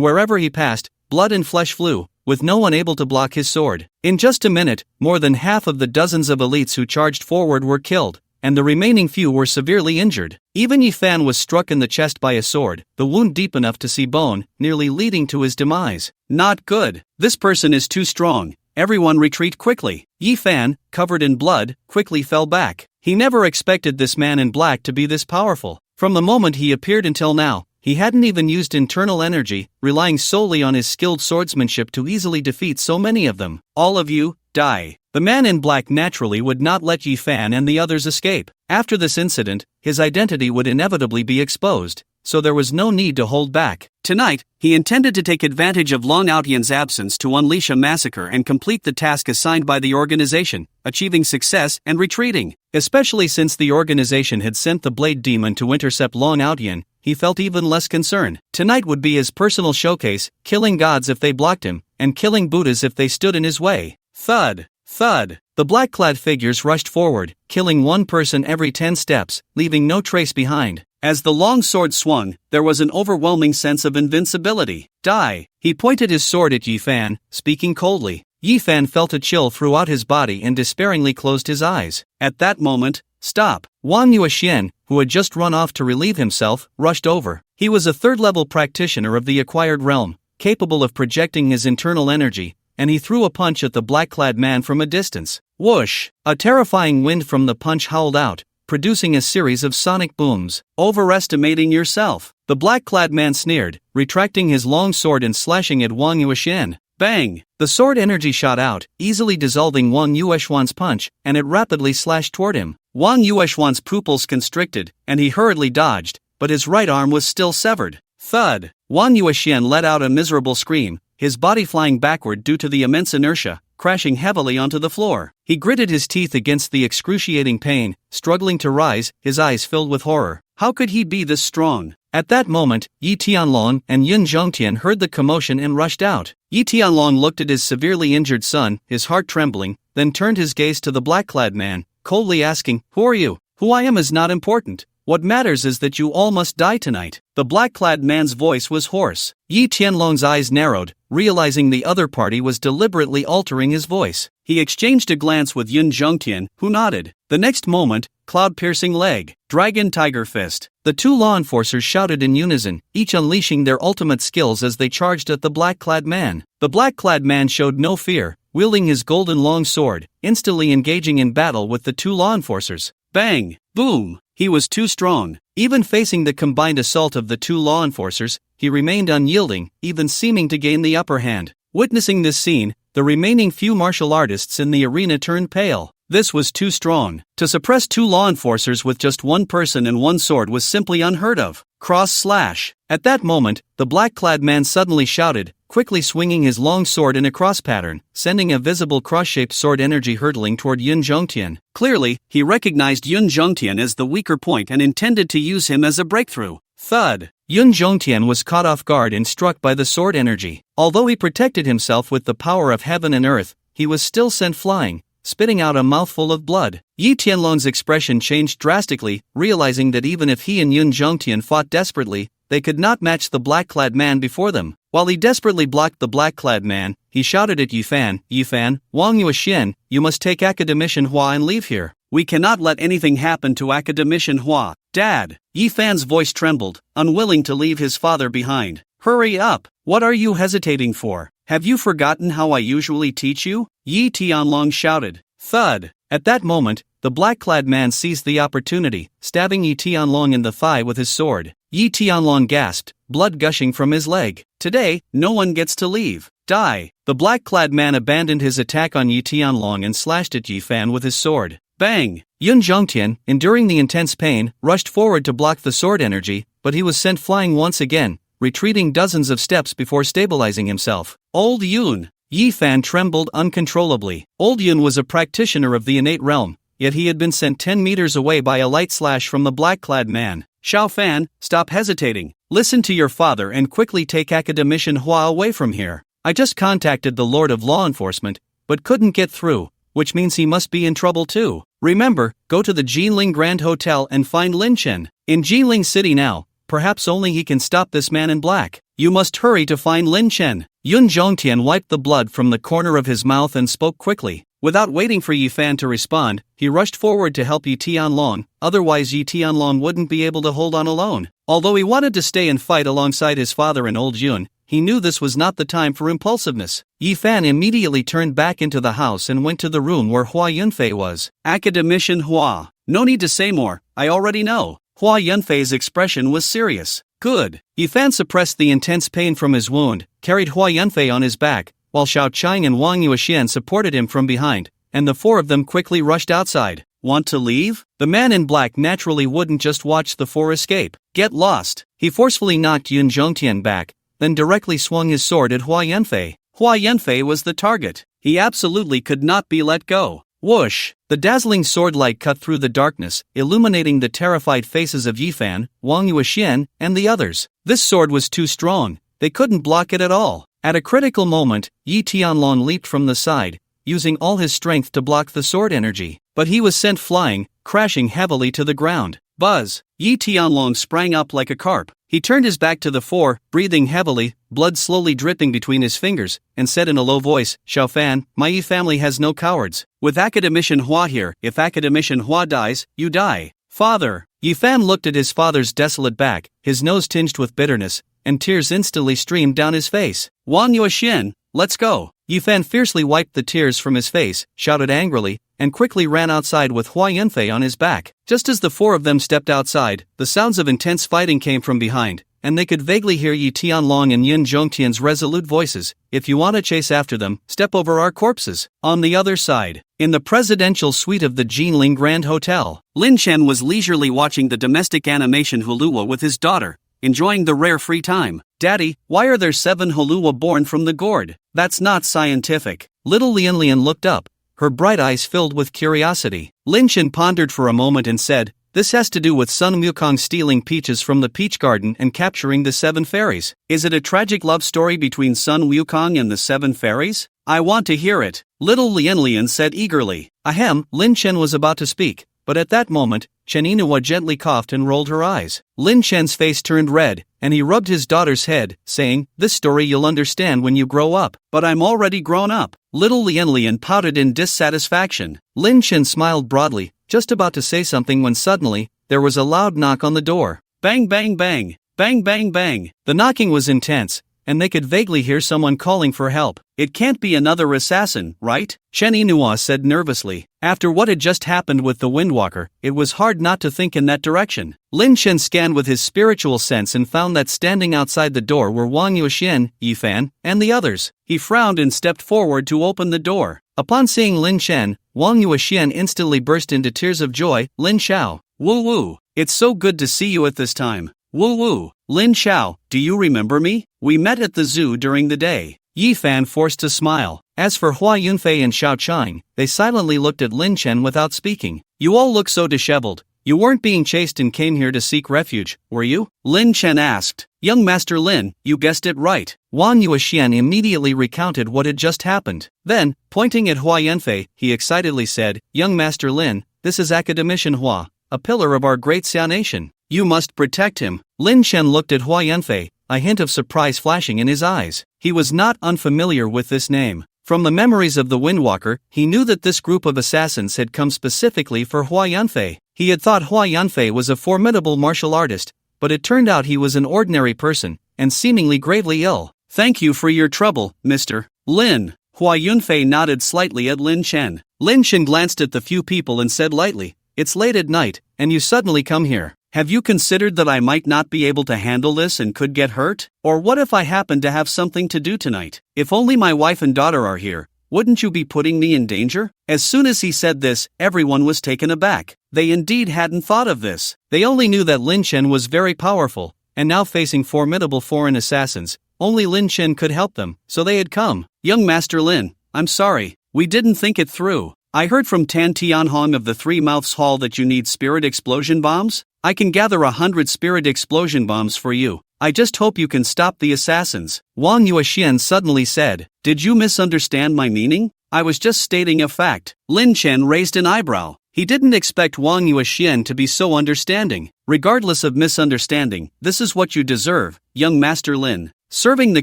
B: wherever he passed, blood and flesh flew, with no one able to block his sword. In just a minute, more than half of the dozens of elites who charged forward were killed, and the remaining few were severely injured. Even Yi Fan was struck in the chest by a sword, the wound deep enough to see bone, nearly leading to his demise.
A: "Not good. This person is too strong. Everyone retreat quickly."
B: Yi Fan, covered in blood, quickly fell back. He never expected this man in black to be this powerful. From the moment he appeared until now, he hadn't even used internal energy, relying solely on his skilled swordsmanship to easily defeat so many of them.
A: "All of you, die."
B: The man in black naturally would not let Yi Fan and the others escape. After this incident, his identity would inevitably be exposed, so there was no need to hold back. Tonight, he intended to take advantage of Long Outyan's absence to unleash a massacre and complete the task assigned by the organization, achieving success and retreating. Especially since the organization had sent the Blade Demon to intercept Long Outyan, he felt even less concern. Tonight would be his personal showcase, killing gods if they blocked him, and killing Buddhas if they stood in his way. Thud! Thud! The black-clad figures rushed forward, killing one person every 10 steps, leaving no trace behind. As the long sword swung, there was an overwhelming sense of invincibility. Die! He pointed his sword at Yifan, speaking coldly. Yifan felt a chill throughout his body and despairingly closed his eyes. At that moment, stop! Wang Yuexian, who had just run off to relieve himself, rushed over. He was a third-level practitioner of the acquired realm, capable of projecting his internal energy, and he threw a punch at the black-clad man from a distance. Whoosh! A terrifying wind from the punch howled out, producing a series of sonic booms. Overestimating yourself, the black-clad man sneered, retracting his long sword and slashing at Wang Yuexian. Bang! The sword energy shot out, easily dissolving Wang Yuexian's punch, and it rapidly slashed toward him. Wang Yuexian's pupils constricted, and he hurriedly dodged, but his right arm was still severed. Thud! Wang Yuexian let out a miserable scream, his body flying backward due to the immense inertia, crashing heavily onto the floor. He gritted his teeth against the excruciating pain, struggling to rise, his eyes filled with horror. How could he be this strong? At that moment, Yi Tianlong and Yun Zhongtian heard the commotion and rushed out. Yi Tianlong looked at his severely injured son, his heart trembling, then turned his gaze to the black-clad man, coldly asking, "Who are you? Who I am is not important. What matters is that you all must die tonight." The black-clad man's voice was hoarse. Yi Tianlong's eyes narrowed, realizing the other party was deliberately altering his voice. He exchanged a glance with Yun Zhongtian, who nodded. The next moment, cloud-piercing leg, dragon tiger fist. The two law enforcers shouted in unison, each unleashing their ultimate skills as they charged at the black-clad man. The black-clad man showed no fear, wielding his golden long sword, instantly engaging in battle with the two law enforcers. Bang! Boom! He was too strong. Even facing the combined assault of the two law enforcers, he remained unyielding, even seeming to gain the upper hand. Witnessing this scene, the remaining few martial artists in the arena turned pale. This was too strong. To suppress two law enforcers with just one person and one sword was simply unheard of. Cross slash. At that moment, the black-clad man suddenly shouted, quickly swinging his long sword in a cross pattern, sending a visible cross-shaped sword energy hurtling toward Yun Zhongtian. Clearly, he recognized Yun Zhongtian as the weaker point and intended to use him as a breakthrough. Thud! Yun Zhongtian was caught off guard and struck by the sword energy. Although he protected himself with the power of heaven and earth, he was still sent flying, spitting out a mouthful of blood. Yi Tianlong's expression changed drastically, realizing that even if he and Yun Zhongtian fought desperately, they could not match the black-clad man before them. While he desperately blocked the black-clad man, he shouted at Yifan, "Yifan, Wang Yuexian, you must take Academician Hua and leave here. We cannot let anything happen to Academician Hua. Dad!" Yifan's voice trembled, unwilling to leave his father behind. "Hurry up! What are you hesitating for? Have you forgotten how I usually teach you?" Yi Tianlong shouted. Thud! At that moment, the black-clad man seized the opportunity, stabbing Yi Tianlong in the thigh with his sword. Yi Tianlong gasped, blood gushing from his leg. "Today, no one gets to leave. Die!" The black-clad man abandoned his attack on Yi Tianlong and slashed at Yifan with his sword. Bang! Yun Zhongtian, enduring the intense pain, rushed forward to block the sword energy, but he was sent flying once again, retreating dozens of steps before stabilizing himself. Old Yun! Yifan trembled uncontrollably. Old Yun was a practitioner of the innate realm, yet he had been sent 10 meters away by a light slash from the black-clad man. Xiao Fan, stop hesitating. Listen to your father and quickly take Academician Hua away from here. I just contacted the Lord of Law Enforcement, but couldn't get through, which means he must be in trouble too. Remember, go to the Jinling Grand Hotel and find Lin Chen. In Jinling City now, perhaps only he can stop this man in black. You must hurry to find Lin Chen. Yun Zhongtian wiped the blood from the corner of his mouth and spoke quickly. Without waiting for Yifan to respond, he rushed forward to help Yi Tianlong, otherwise Yi Tianlong wouldn't be able to hold on alone. Although he wanted to stay and fight alongside his father and old Yun, he knew this was not the time for impulsiveness. Yifan immediately turned back into the house and went to the room where Hua Yunfei was. Academician Hua. No need to say more, I already know. Hua Yunfei's expression was serious. Good. Yifan suppressed the intense pain from his wound, carried Hua Yunfei on his back, while Xiao Chang and Wang Yuexian supported him from behind, and the four of them quickly rushed outside. Want to leave? The man in black naturally wouldn't just watch the four escape. Get lost. He forcefully knocked Yun Zhongtian back, then directly swung his sword at Hua Yanfei. Hua Yanfei was the target. He absolutely could not be let go. Whoosh! The dazzling sword light cut through the darkness, illuminating the terrified faces of Yifan, Wang Yuexian, and the others. This sword was too strong. They couldn't block it at all. At a critical moment, Yi Tianlong leaped from the side, using all his strength to block the sword energy. But he was sent flying, crashing heavily to the ground. Buzz! Yi Tianlong sprang up like a carp. He turned his back to the four, breathing heavily, blood slowly dripping between his fingers, and said in a low voice, Xiaofan, my Yi family has no cowards. With Academician Hua here, if Academician Hua dies, you die. Father! Yifan looked at his father's desolate back, his nose tinged with bitterness, and tears instantly streamed down his face. Wang Yuexian, let's go. Yifan fiercely wiped the tears from his face, shouted angrily, and quickly ran outside with Hua Yanfei on his back. Just as the four of them stepped outside, the sounds of intense fighting came from behind, and they could vaguely hear Yi Tianlong and Yun Zhongtian's resolute voices. If you want to chase after them, step over our corpses. On the other side, in the presidential suite of the Jinling Grand Hotel, Lin Chen was leisurely watching the domestic animation Hulua with his daughter, enjoying the rare free time. Daddy, why are there 7 Hulua born from the gourd? That's not scientific. Little Lian Lian looked up, her bright eyes filled with curiosity. Lin Chen pondered for a moment and said, this has to do with Sun Wukong stealing peaches from the peach garden and capturing the 7 fairies. Is it a tragic love story between Sun Wukong and the 7 fairies? I want to hear it. Little Lian Lian said eagerly. Ahem, Lin Chen was about to speak, but at that moment, Chen Yinhua gently coughed and rolled her eyes. Lin Chen's face turned red, and he rubbed his daughter's head, saying, this story you'll understand when you grow up. But I'm already grown up. Little Lian Lian pouted in dissatisfaction. Lin Chen smiled broadly, just about to say something when suddenly, there was a loud knock on the door. Bang bang bang, bang bang bang. The knocking was intense, and they could vaguely hear someone calling for help. It can't be another assassin, right? Chen Yinhua said nervously. After what had just happened with the Windwalker, it was hard not to think in that direction. Lin Chen scanned with his spiritual sense and found that standing outside the door were Wang Yuexian, Yifan, and the others. He frowned and stepped forward to open the door. Upon seeing Lin Chen, Wang Yuexian instantly burst into tears of joy. Lin Xiao, woo woo, it's so good to see you at this time. Woo woo, Lin Xiao, do you remember me? We met at the zoo during the day. Yifan forced a smile. As for Hua Yunfei and Xiao Chang, they silently looked at Lin Chen without speaking. You all look so disheveled. You weren't being chased and came here to seek refuge, were you? Lin Chen asked. Young Master Lin, you guessed it right. Wang Yuexian immediately recounted what had just happened. Then, pointing at Hua Yanfei, he excitedly said, Young Master Lin, this is Academician Hua, a pillar of our great Xiao nation. You must protect him. Lin Chen looked at Hua Yanfei, a hint of surprise flashing in his eyes. He was not unfamiliar with this name. From the memories of the Windwalker, he knew that this group of assassins had come specifically for Hua Yanfei. He had thought Hua Yanfei was a formidable martial artist, but it turned out he was an ordinary person, and seemingly gravely ill. Thank you for your trouble, Mr. Lin. Hua Yunfei nodded slightly at Lin Chen. Lin Chen glanced at the few people and said lightly, it's late at night, and you suddenly come here. Have you considered that I might not be able to handle this and could get hurt? Or what if I happen to have something to do tonight? If only my wife and daughter are here, wouldn't you be putting me in danger? As soon as he said this, everyone was taken aback. They indeed hadn't thought of this. They only knew that Lin Chen was very powerful, and now facing formidable foreign assassins, only Lin Chen could help them, so they had come. Young Master Lin, I'm sorry, we didn't think it through. I heard from Tan Tianhong of the Three Mouths Hall that you need spirit explosion bombs. I can gather 100 spirit explosion bombs for you. I just hope you can stop the assassins. Wang Yuexian suddenly said, did you misunderstand my meaning? I was just stating a fact. Lin Chen raised an eyebrow. He didn't expect Wang Yuexian to be so understanding. Regardless of misunderstanding, this is what you deserve, young Master Lin. Serving the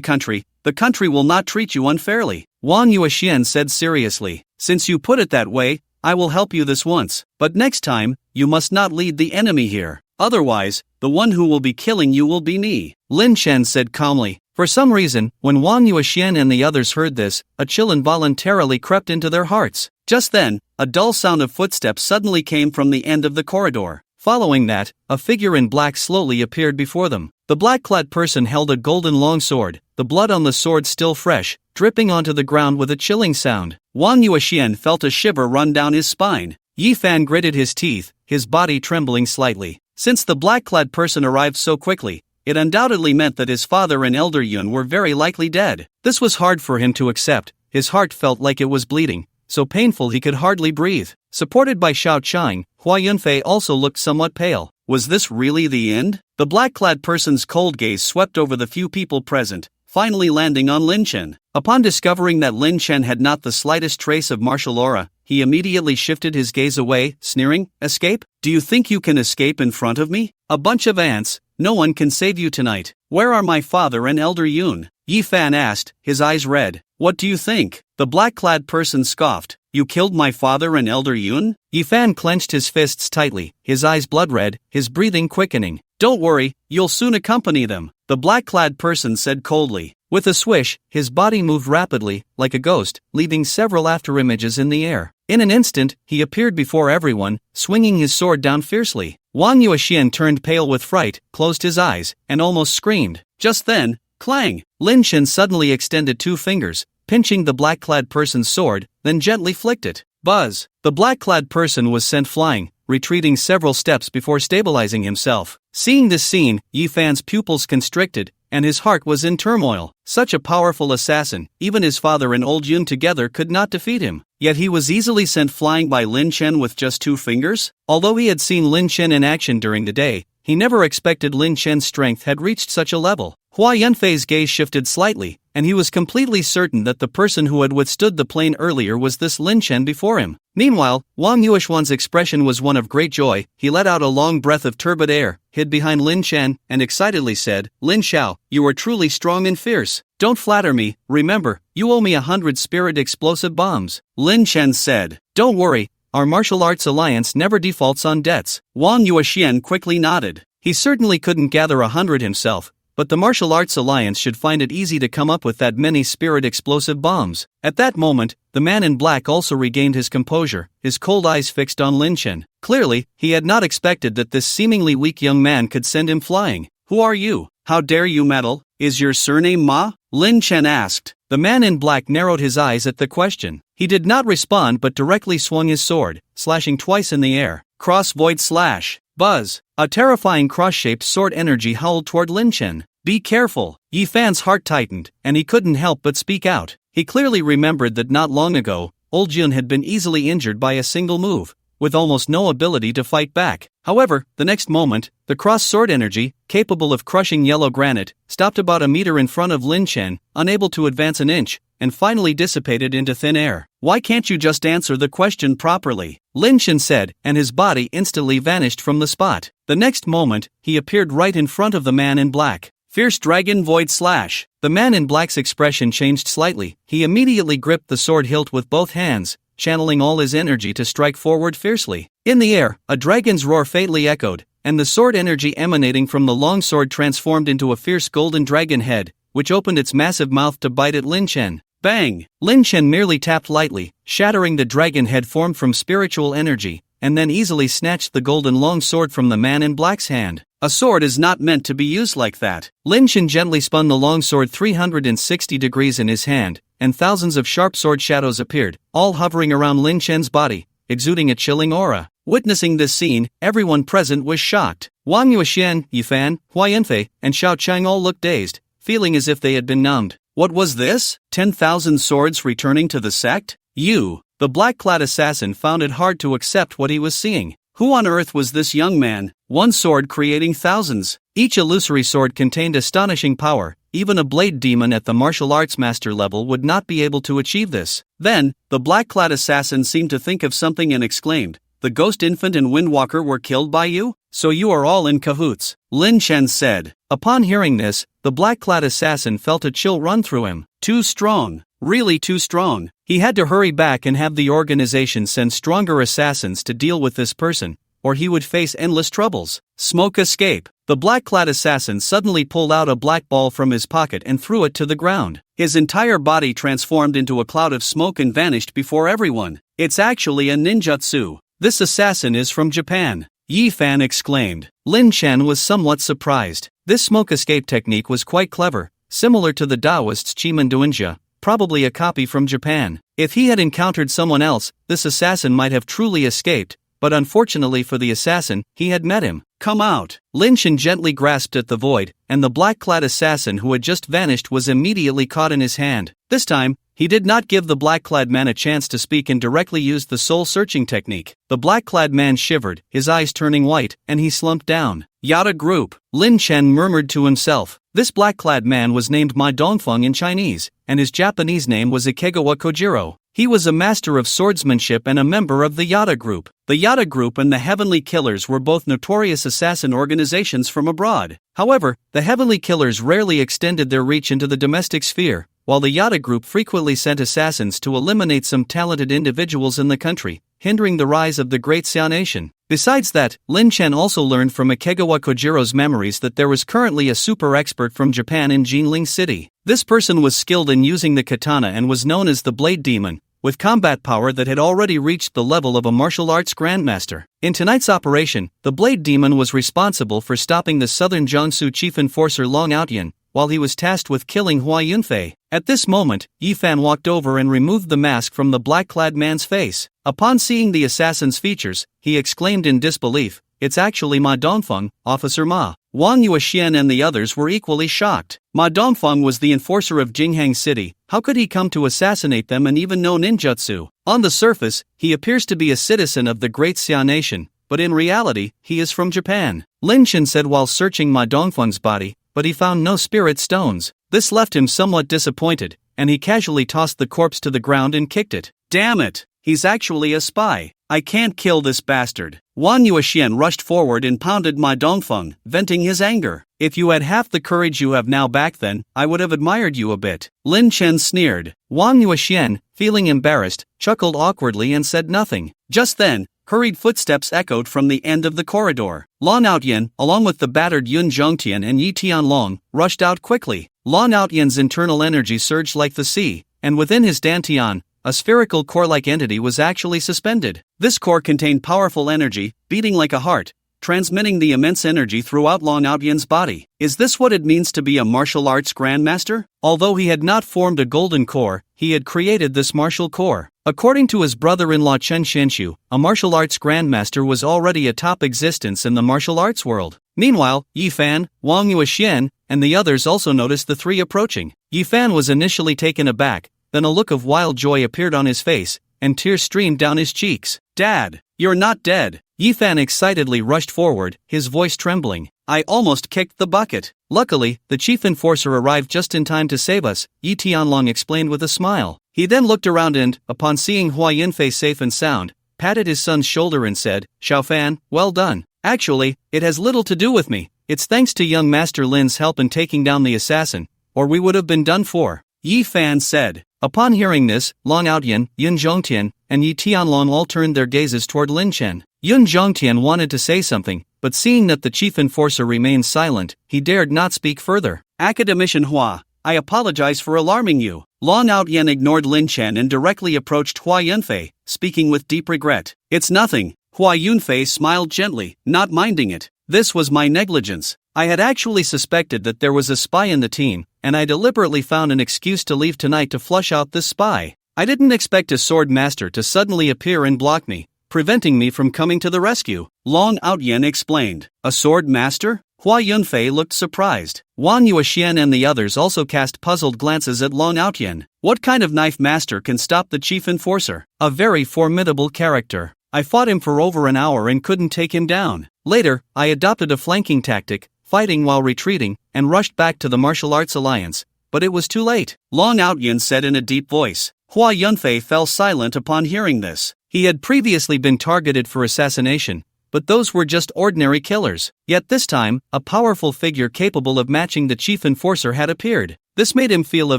B: country will not treat you unfairly. Wang Yuexian said seriously. Since you put it that way, I will help you this once, but next time, you must not lead the enemy here. Otherwise, the one who will be killing you will be me. Lin Chen said calmly. For some reason, when Wang Yuexian and the others heard this, a chill involuntarily crept into their hearts. Just then, a dull sound of footsteps suddenly came from the end of the corridor. Following that, a figure in black slowly appeared before them. The black-clad person held a golden longsword, the blood on the sword still fresh, dripping onto the ground with a chilling sound. Wang Yuexian felt a shiver run down his spine. Yi Fan gritted his teeth, his body trembling slightly. Since the black-clad person arrived so quickly, it undoubtedly meant that his father and Elder Yun were very likely dead. This was hard for him to accept. His heart felt like it was bleeding, so painful he could hardly breathe. Supported by Xiao Chang, Hua Yunfei also looked somewhat pale. Was this really the end? The black-clad person's cold gaze swept over the few people present, finally landing on Lin Chen. Upon discovering that Lin Chen had not the slightest trace of martial aura, he immediately shifted his gaze away, sneering, "Escape? Do you think you can escape in front of me? A bunch of ants, no one can save you tonight. Where are my father and Elder Yun?" Yi Fan asked, his eyes red. "What do you think?" The black-clad person scoffed. "You killed my father and Elder Yun?" Yi Fan clenched his fists tightly, his eyes blood-red, his breathing quickening. "Don't worry, you'll soon accompany them," the black-clad person said coldly. With a swish, his body moved rapidly, like a ghost, leaving several afterimages in the air. In an instant, he appeared before everyone, swinging his sword down fiercely. Wang Yuexian turned pale with fright, closed his eyes, and almost screamed. Just then, clang! Lin Chen suddenly extended two fingers, pinching the black-clad person's sword, then gently flicked it. Buzz! The black-clad person was sent flying, retreating several steps before stabilizing himself. Seeing this scene, Yi Fan's pupils constricted, and his heart was in turmoil. Such a powerful assassin, even his father and Old Yun together could not defeat him. Yet he was easily sent flying by Lin Chen with just two fingers? Although he had seen Lin Chen in action during the day, he never expected Lin Chen's strength had reached such a level. Hua Yunfei's gaze shifted slightly, and he was completely certain that the person who had withstood the plane earlier was this Lin Chen before him. Meanwhile, Wang Yuexian's expression was one of great joy. He let out a long breath of turbid air, hid behind Lin Chen, and excitedly said, "Lin Xiao, you are truly strong and fierce. Don't flatter me, remember, you owe me 100 spirit explosive bombs." Lin Chen said, "Don't worry, our martial arts alliance never defaults on debts." Wang Yuexian quickly nodded. He certainly couldn't gather 100 himself, but the martial arts alliance should find it easy to come up with that many spirit explosive bombs. At that moment, the man in black also regained his composure, his cold eyes fixed on Lin Chen. Clearly, he had not expected that this seemingly weak young man could send him flying. "Who are you? How dare you meddle? Is your surname Ma?" Lin Chen asked. The man in black narrowed his eyes at the question. He did not respond but directly swung his sword, slashing twice in the air. Cross void slash. Buzz! A terrifying cross-shaped sword energy howled toward Lin Chen. "Be careful!" Yi Fan's heart tightened, and he couldn't help but speak out. He clearly remembered that not long ago, Old Yun had been easily injured by a single move, with almost no ability to fight back. However, the next moment, the cross-sword energy, capable of crushing yellow granite, stopped about a meter in front of Lin Chen, unable to advance an inch, and finally dissipated into thin air. "Why can't you just answer the question properly?" Lin Chen said, and his body instantly vanished from the spot. The next moment, he appeared right in front of the man in black. Fierce Dragon Void Slash. The man in black's expression changed slightly. He immediately gripped the sword hilt with both hands, channeling all his energy to strike forward fiercely. In the air, a dragon's roar faintly echoed, and the sword energy emanating from the long sword transformed into a fierce golden dragon head, which opened its massive mouth to bite at Lin Chen. Bang! Lin Chen merely tapped lightly, shattering the dragon head formed from spiritual energy, and then easily snatched the golden long sword from the man in black's hand. A sword is not meant to be used like that. Lin Chen gently spun the long sword 360 degrees in his hand, and thousands of sharp sword shadows appeared, all hovering around Lin Chen's body, exuding a chilling aura. Witnessing this scene, everyone present was shocked. Wang Yuexian, Yi Fan, Hua Yunfei, and Xiao Chang all looked dazed, feeling as if they had been numbed. What was this? 10,000 swords returning to the sect? The black-clad assassin found it hard to accept what he was seeing. Who on earth was this young man? One sword creating thousands. Each illusory sword contained astonishing power. Even a blade demon at the martial arts master level would not be able to achieve this. Then, the black-clad assassin seemed to think of something and exclaimed, "The Ghost Infant and Windwalker were killed by you? So you are all in cahoots," Lin Chen said. Upon hearing this, the black-clad assassin felt a chill run through him. Too strong. Really too strong. He had to hurry back and have the organization send stronger assassins to deal with this person, or he would face endless troubles. Smoke escape. The black-clad assassin suddenly pulled out a black ball from his pocket and threw it to the ground. His entire body transformed into a cloud of smoke and vanished before everyone. It's actually a ninjutsu. This assassin is from Japan. Yi Fan exclaimed. Lin Chen was somewhat surprised. This smoke escape technique was quite clever, similar to the Taoists' Chimen Duanjia, probably a copy from Japan. If he had encountered someone else, this assassin might have truly escaped, but unfortunately for the assassin, he had met him. Come out! Lin Chen gently grasped at the void, and the black-clad assassin who had just vanished was immediately caught in his hand. This time, he did not give the black-clad man a chance to speak and directly used the soul-searching technique. The black-clad man shivered, his eyes turning white, and he slumped down. Yada group, Lin Chen murmured to himself. This black-clad man was named Ma Dongfeng in Chinese, and his Japanese name was Ikegawa Kojiro. He was a master of swordsmanship and a member of the Yada Group. The Yada Group and the Heavenly Killers were both notorious assassin organizations from abroad. However, the Heavenly Killers rarely extended their reach into the domestic sphere, while the Yada Group frequently sent assassins to eliminate some talented individuals in the country, hindering the rise of the Great Xia Nation. Besides that, Lin Chen also learned from Ikegawa Kojiro's memories that there was currently a super expert from Japan in Jinling City. This person was skilled in using the katana and was known as the Blade Demon, with combat power that had already reached the level of a martial arts grandmaster. In tonight's operation, the Blade Demon was responsible for stopping the southern Jiangsu chief enforcer Long Outyan, while he was tasked with killing Hua Yunfei. At this moment, Yifan walked over and removed the mask from the black-clad man's face. Upon seeing the assassin's features, he exclaimed in disbelief, "It's actually Ma Dongfeng, Officer Ma." Wang Yuexian and the others were equally shocked. Ma Dongfeng was the enforcer of Jinghang City. How could he come to assassinate them and even know ninjutsu? On the surface, he appears to be a citizen of the Great Xia Nation, but in reality, he is from Japan. Lin Chen said while searching Ma Dongfeng's body, but he found no spirit stones. This left him somewhat disappointed, and he casually tossed the corpse to the ground and kicked it. Damn it! He's actually a spy. I can't kill this bastard. Wang Yuexian rushed forward and pounded Ma Dongfeng, venting his anger. If you had half the courage you have now back then, I would have admired you a bit. Lin Chen sneered. Wang Yuexian, feeling embarrassed, chuckled awkwardly and said nothing. Just then, hurried footsteps echoed from the end of the corridor. Lan Outyan, along with the battered Yun Zhongtian and Yi Tianlong, rushed out quickly. Lan Outyan's internal energy surged like the sea, and within his dantian, a spherical core-like entity was actually suspended. This core contained powerful energy, beating like a heart, transmitting the immense energy throughout Lan Outyan's body. Is this what it means to be a martial arts grandmaster? Although he had not formed a golden core, he had created this martial core. According to his brother-in-law Chen Xianxiu, a martial arts grandmaster was already a top existence in the martial arts world. Meanwhile, Yifan, Wang Yuexian, and the others also noticed the three approaching. Yifan was initially taken aback, then a look of wild joy appeared on his face, and tears streamed down his cheeks. "Dad, you're not dead!" Yifan excitedly rushed forward, his voice trembling. "I almost kicked the bucket." Luckily, the chief enforcer arrived just in time to save us, Yi Tianlong explained with a smile. He then looked around and, upon seeing Hua Yunfei safe and sound, patted his son's shoulder and said, "Xiaofan, well done. Actually, it has little to do with me. It's thanks to young Master Lin's help in taking down the assassin, or we would have been done for," Yi Fan said. Upon hearing this, Long Outyan, Yun Zhongtian, and Yi Tianlong all turned their gazes toward Lin Chen. Yun Zhongtian wanted to say something, but seeing that the chief enforcer remained silent, he dared not speak further. "Academician Hua, I apologize for alarming you." Long Outyan ignored Lin Chen and directly approached Hua Yunfei, speaking with deep regret. "It's nothing." Hua Yunfei smiled gently, not minding it. "This was my negligence. I had actually suspected that there was a spy in the team, and I deliberately found an excuse to leave tonight to flush out this spy. I didn't expect a sword master to suddenly appear and block me, preventing me from coming to the rescue," Long Outyan explained. "A sword master?" Hua Yunfei looked surprised. Wang Yuexian and the others also cast puzzled glances at Long Outyan. What kind of knife master can stop the chief enforcer? A very formidable character. I fought him for over an hour and couldn't take him down. Later, I adopted a flanking tactic, fighting while retreating, and rushed back to the Martial Arts Alliance, but it was too late," Long Outyan said in a deep voice. Hua Yunfei fell silent upon hearing this. He had previously been targeted for assassination, but those were just ordinary killers. Yet this time, a powerful figure capable of matching the chief enforcer had appeared. This made him feel a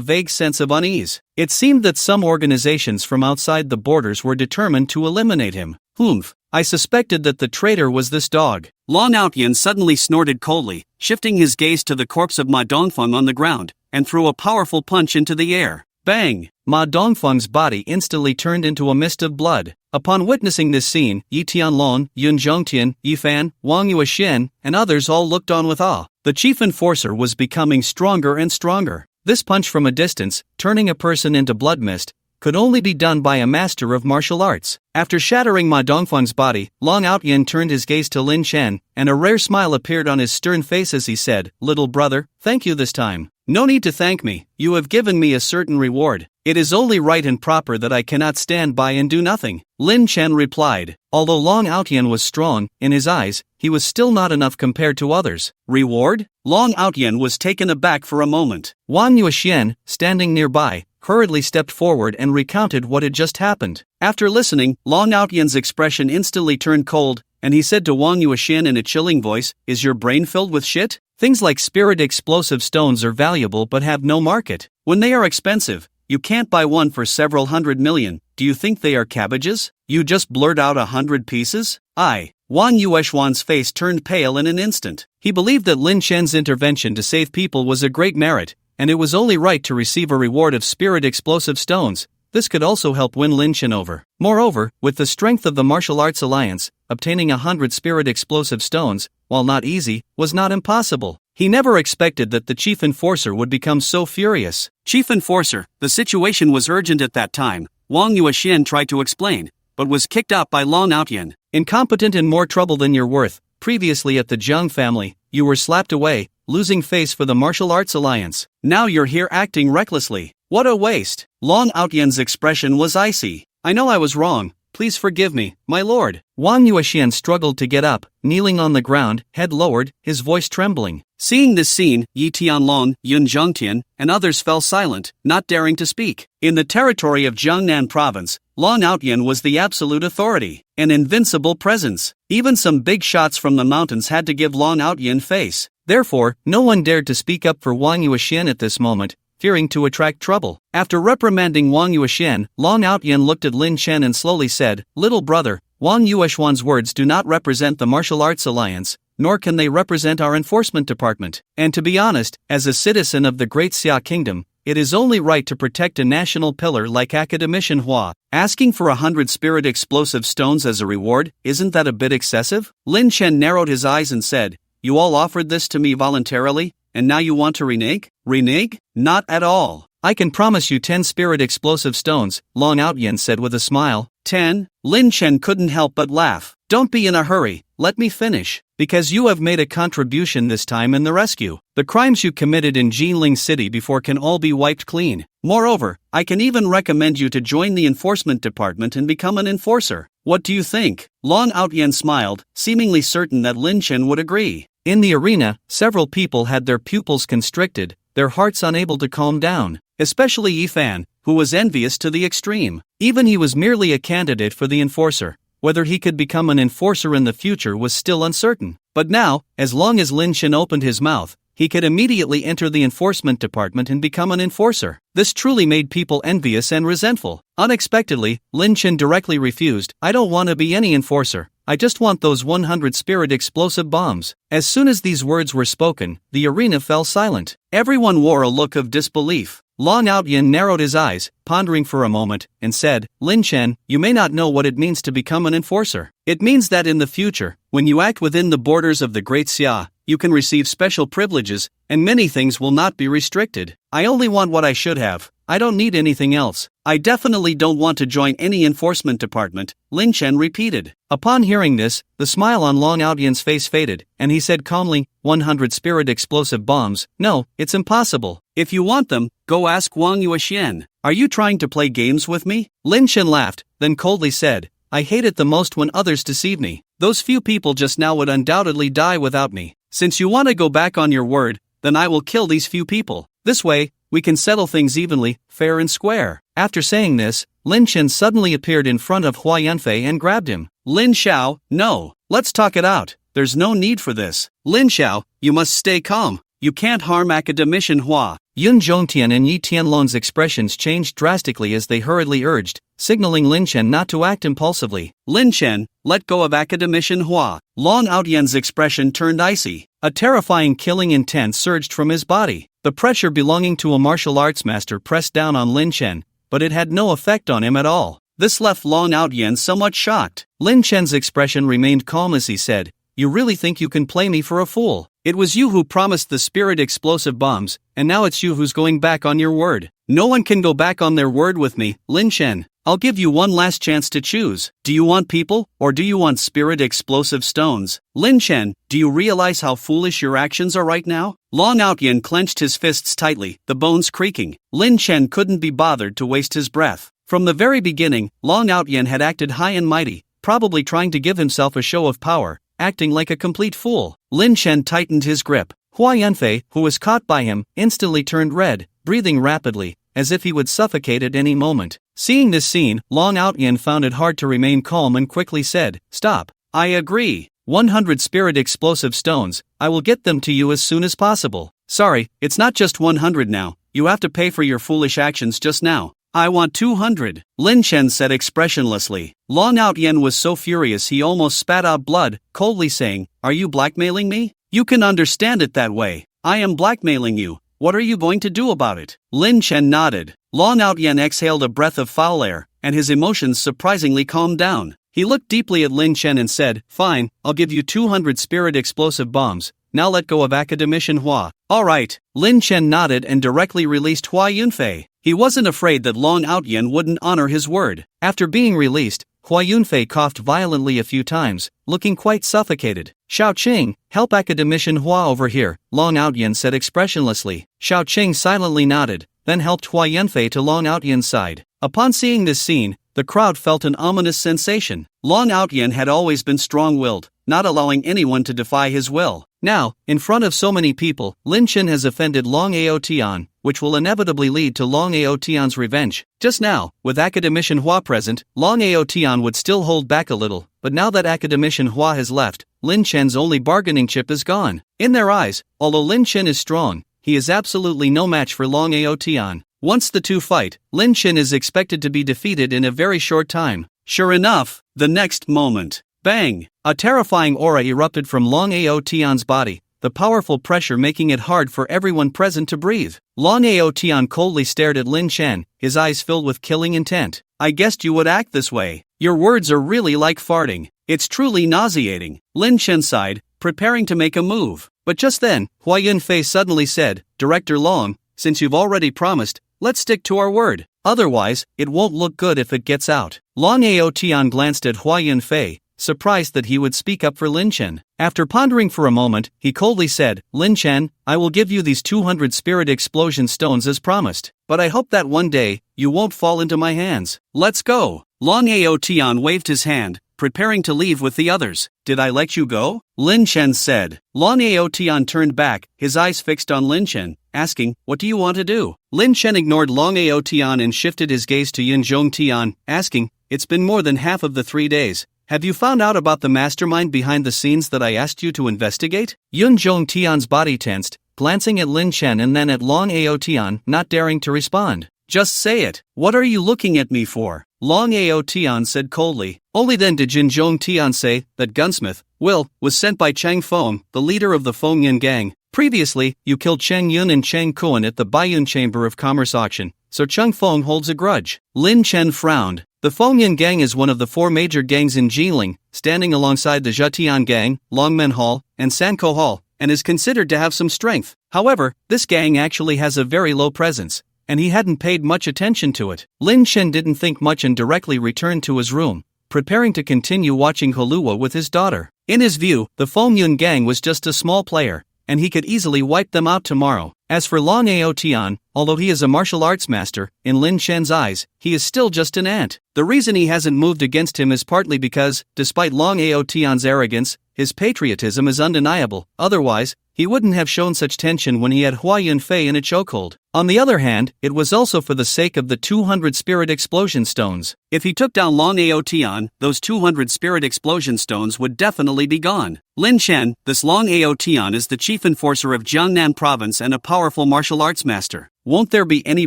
B: vague sense of unease. It seemed that some organizations from outside the borders were determined to eliminate him. "Humph, I suspected that the traitor was this dog." Long Outyan suddenly snorted coldly, shifting his gaze to the corpse of Ma Dongfeng on the ground, and threw a powerful punch into the air. Bang! Ma Dongfeng's body instantly turned into a mist of blood. Upon witnessing this scene, Yi Tianlong, Yun Zhongtian, Yifan, Wang Yuexian, and others all looked on with awe. The chief enforcer was becoming stronger and stronger. This punch from a distance, turning a person into blood mist, could only be done by a master of martial arts. After shattering Ma Dongfang's body, Long Outyen turned his gaze to Lin Chen, and a rare smile appeared on his stern face as he said, "Little brother, thank you this time. No need to thank me, you have given me a certain reward. It is only right and proper that I cannot stand by and do nothing." Lin Chen replied. Although Long Outyen was strong, in his eyes, he was still not enough compared to others. Reward? Long Outyen was taken aback for a moment. Wang Yuexian, standing nearby, hurriedly stepped forward and recounted what had just happened. After listening, Long Outyen's expression instantly turned cold, and he said to Wang Yuexian in a chilling voice, "Is your brain filled with shit? Things like spirit explosive stones are valuable but have no market. When they are expensive, you can't buy one for several hundred million. Do you think they are cabbages? You just blurt out 100 pieces?" Wang Yuexian's face turned pale in an instant. He believed that Lin Chen's intervention to save people was a great merit, and it was only right to receive a reward of spirit explosive stones. This could also help win Lin Chen over. Moreover, with the strength of the martial arts alliance, obtaining 100 spirit explosive stones, while not easy, was not impossible. He never expected that the chief enforcer would become so furious. "Chief enforcer, the situation was urgent at that time," Wang Yuexian tried to explain, but was kicked out by Long Outyen. "Incompetent and more trouble than you're worth. Previously at the Jiang family, you were slapped away, losing face for the martial arts alliance. Now you're here acting recklessly. What a waste." Long Outyen's expression was icy. "I know I was wrong. Please forgive me, my lord." Wang Yuexian struggled to get up, kneeling on the ground, head lowered, his voice trembling. Seeing this scene, Yi Tianlong, Yun Zhongtian, and others fell silent, not daring to speak. In the territory of Jiangnan province, Long Outyen was the absolute authority, an invincible presence. Even some big shots from the mountains had to give Long Outyen face. Therefore, no one dared to speak up for Wang Yuexian at this moment, fearing to attract trouble. After reprimanding Wang Yuexian, Long Outyen looked at Lin Chen and slowly said, "Little brother, Wang Yuexian's words do not represent the martial arts alliance, nor can they represent our enforcement department. And to be honest, as a citizen of the Great Xia Kingdom, it is only right to protect a national pillar like Academician Hua. Asking for 100 spirit explosive stones as a reward, isn't that a bit excessive?" Lin Chen narrowed his eyes and said, "You all offered this to me voluntarily, and now you want to renege? Renege? Not at all. I can promise you 10 spirit explosive stones," Long Outyen said with a smile. 10? Lin Chen couldn't help but laugh. "Don't be in a hurry, let me finish. Because you have made a contribution this time in the rescue. The crimes you committed in Jinling City before can all be wiped clean. Moreover, I can even recommend you to join the enforcement department and become an enforcer. What do you think?" Long Outyen smiled, seemingly certain that Lin Chen would agree. In the arena, several people had their pupils constricted, their hearts unable to calm down. Especially Yifan, who was envious to the extreme. Even he was merely a candidate for the enforcer. Whether he could become an enforcer in the future was still uncertain. But now, as long as Lin Chen opened his mouth, he could immediately enter the enforcement department and become an enforcer. This truly made people envious and resentful. Unexpectedly, Lin Chen directly refused, "I don't want to be any enforcer. I just want those 100 spirit explosive bombs." As soon as these words were spoken, the arena fell silent. Everyone wore a look of disbelief. Long Outyen narrowed his eyes, pondering for a moment, and said, "Lin Chen, you may not know what it means to become an enforcer. It means that in the future, when you act within the borders of the Great Xia, you can receive special privileges, and many things will not be restricted. I only want what I should have. I don't need anything else. I definitely don't want to join any enforcement department," Lin Chen repeated. Upon hearing this, the smile on Long Outyen's face faded, and he said calmly, 100 spirit explosive bombs, no, it's impossible. If you want them, go ask Wang Yuexian. Are you trying to play games with me? Lin Chen laughed, then coldly said, "I hate it the most when others deceive me. Those few people just now would undoubtedly die without me. Since you want to go back on your word, then I will kill these few people. This way, we can settle things evenly, fair and square." After saying this, Lin Chen suddenly appeared in front of Hua Yanfei and grabbed him. "Lin Xiao, no. Let's talk it out. There's no need for this. Lin Xiao, you must stay calm. You can't harm Academician Hua." Yun Zhongtian and Yi Tianlong's expressions changed drastically as they hurriedly urged, signaling Lin Chen not to act impulsively. "Lin Chen, let go of Academician Hua." Long Outyen's expression turned icy. A terrifying killing intent surged from his body. The pressure belonging to a martial arts master pressed down on Lin Chen, but it had no effect on him at all. This left Long Outyen somewhat shocked. Lin Chen's expression remained calm as he said, "You really think you can play me for a fool? It was you who promised the spirit explosive bombs, and now it's you who's going back on your word. No one can go back on their word with me, Lin Shen. I'll give you one last chance to choose. Do you want people, or do you want spirit explosive stones? Lin Shen, do you realize how foolish your actions are right now? Long Outyan clenched his fists tightly, the bones creaking. Lin Shen couldn't be bothered to waste his breath. From the very beginning, Long Outyan had acted high and mighty, probably trying to give himself a show of power, acting like a complete fool. Lin Shen tightened his grip. Hua Yunfei, who was caught by him, instantly turned red, breathing rapidly, as if he would suffocate at any moment. Seeing this scene, Long Outyan found it hard to remain calm and quickly said, "Stop. I agree. 100 spirit explosive stones, I will get them to you as soon as possible. Sorry, it's not just 100 now, you have to pay for your foolish actions just now. I want 200, Lin Shen said expressionlessly. Long Outyan was so furious he almost spat out blood, coldly saying, "Are you blackmailing me? You can understand it that way. I am blackmailing you. What are you going to do about it?" Lin Shen nodded. Long Outyan exhaled a breath of foul air, and his emotions surprisingly calmed down. He looked deeply at Lin Shen and said, "Fine, I'll give you 200 spirit explosive bombs. Now let go of Academician Hua." "Alright." Lin Shen nodded and directly released Hua Yunfei. He wasn't afraid that Long Outyan wouldn't honor his word. After being released, Hua Yunfei coughed violently a few times, looking quite suffocated. "Shao Qing, help Academician Hua over here," Long Outyan said expressionlessly. Shao Qing silently nodded, then helped Hua Yunfei to Long Outyan's side. Upon seeing this scene, the crowd felt an ominous sensation. Long Outyan had always been strong-willed, not allowing anyone to defy his will. Now, in front of so many people, Lin Shen has offended Long Aotian, which will inevitably lead to Long Aotian's revenge. Just now, with Academician Hua present, Long Aotian would still hold back a little, but now that Academician Hua has left, Lin Shen's only bargaining chip is gone. In their eyes, although Lin Shen is strong, he is absolutely no match for Long Aotian. Once the two fight, Lin Shen is expected to be defeated in a very short time. Sure enough, the next moment, bang! A terrifying aura erupted from Long Aotian's body, the powerful pressure making it hard for everyone present to breathe. Long Aotian coldly stared at Lin Shen, his eyes filled with killing intent. "I guessed you would act this way. Your words are really like farting. It's truly nauseating." Lin Shen sighed, preparing to make a move. But just then, Hua Yunfei suddenly said, "Director Long, since you've already promised, let's stick to our word. Otherwise, it won't look good if it gets out." Long Aotian glanced at Hua Yunfei, surprised that he would speak up for Lin Shen. After pondering for a moment, he coldly said, "Lin Shen, I will give you these 200 spirit explosion stones as promised, but I hope that one day, you won't fall into my hands. Let's go." Long Aotian waved his hand, preparing to leave with the others. "Did I let you go?" Lin Shen said. Long Aotian turned back, his eyes fixed on Lin Shen, asking, "What do you want to do?" Lin Shen ignored Long Aotian and shifted his gaze to Yin Zhongtian, asking, "It's been more than half of the 3 days. Have you found out about the mastermind behind the scenes that I asked you to investigate?" Yun Zhongtian's body tensed, glancing at Lin Shen and then at Long Aotian, not daring to respond. "Just say it. What are you looking at me for?" Long Aotian said coldly. Only then did Jin Zhongtian say that gunsmith, Will, was sent by Chang Feng, the leader of the Fengyan gang. "Previously, you killed Cheng Yun and Cheng Kuan at the Baiyun Chamber of Commerce auction, so Cheng Feng holds a grudge." Lin Chen frowned. The Fengyan gang is one of the 4 major gangs in Jilin, standing alongside the Zhetian gang, Longmen Hall, and Sanko Hall, and is considered to have some strength. However, this gang actually has a very low presence, and he hadn't paid much attention to it. Lin Shen didn't think much and directly returned to his room, preparing to continue watching Halua with his daughter. In his view, the Fengyun gang was just a small player, and he could easily wipe them out tomorrow. As for Long Aotian, although he is a martial arts master, in Lin Shen's eyes, he is still just an ant. The reason he hasn't moved against him is partly because, despite Long Aotian's arrogance, his patriotism is undeniable. Otherwise, he wouldn't have shown such tension when he had Hua Yunfei in a chokehold. On the other hand, it was also for the sake of the 200 spirit explosion stones. If he took down Long Aotian, those 200 spirit explosion stones would definitely be gone. Lin Shen, this Long Aotian is the chief enforcer of Jiangnan province and a powerful martial arts master. Won't there be any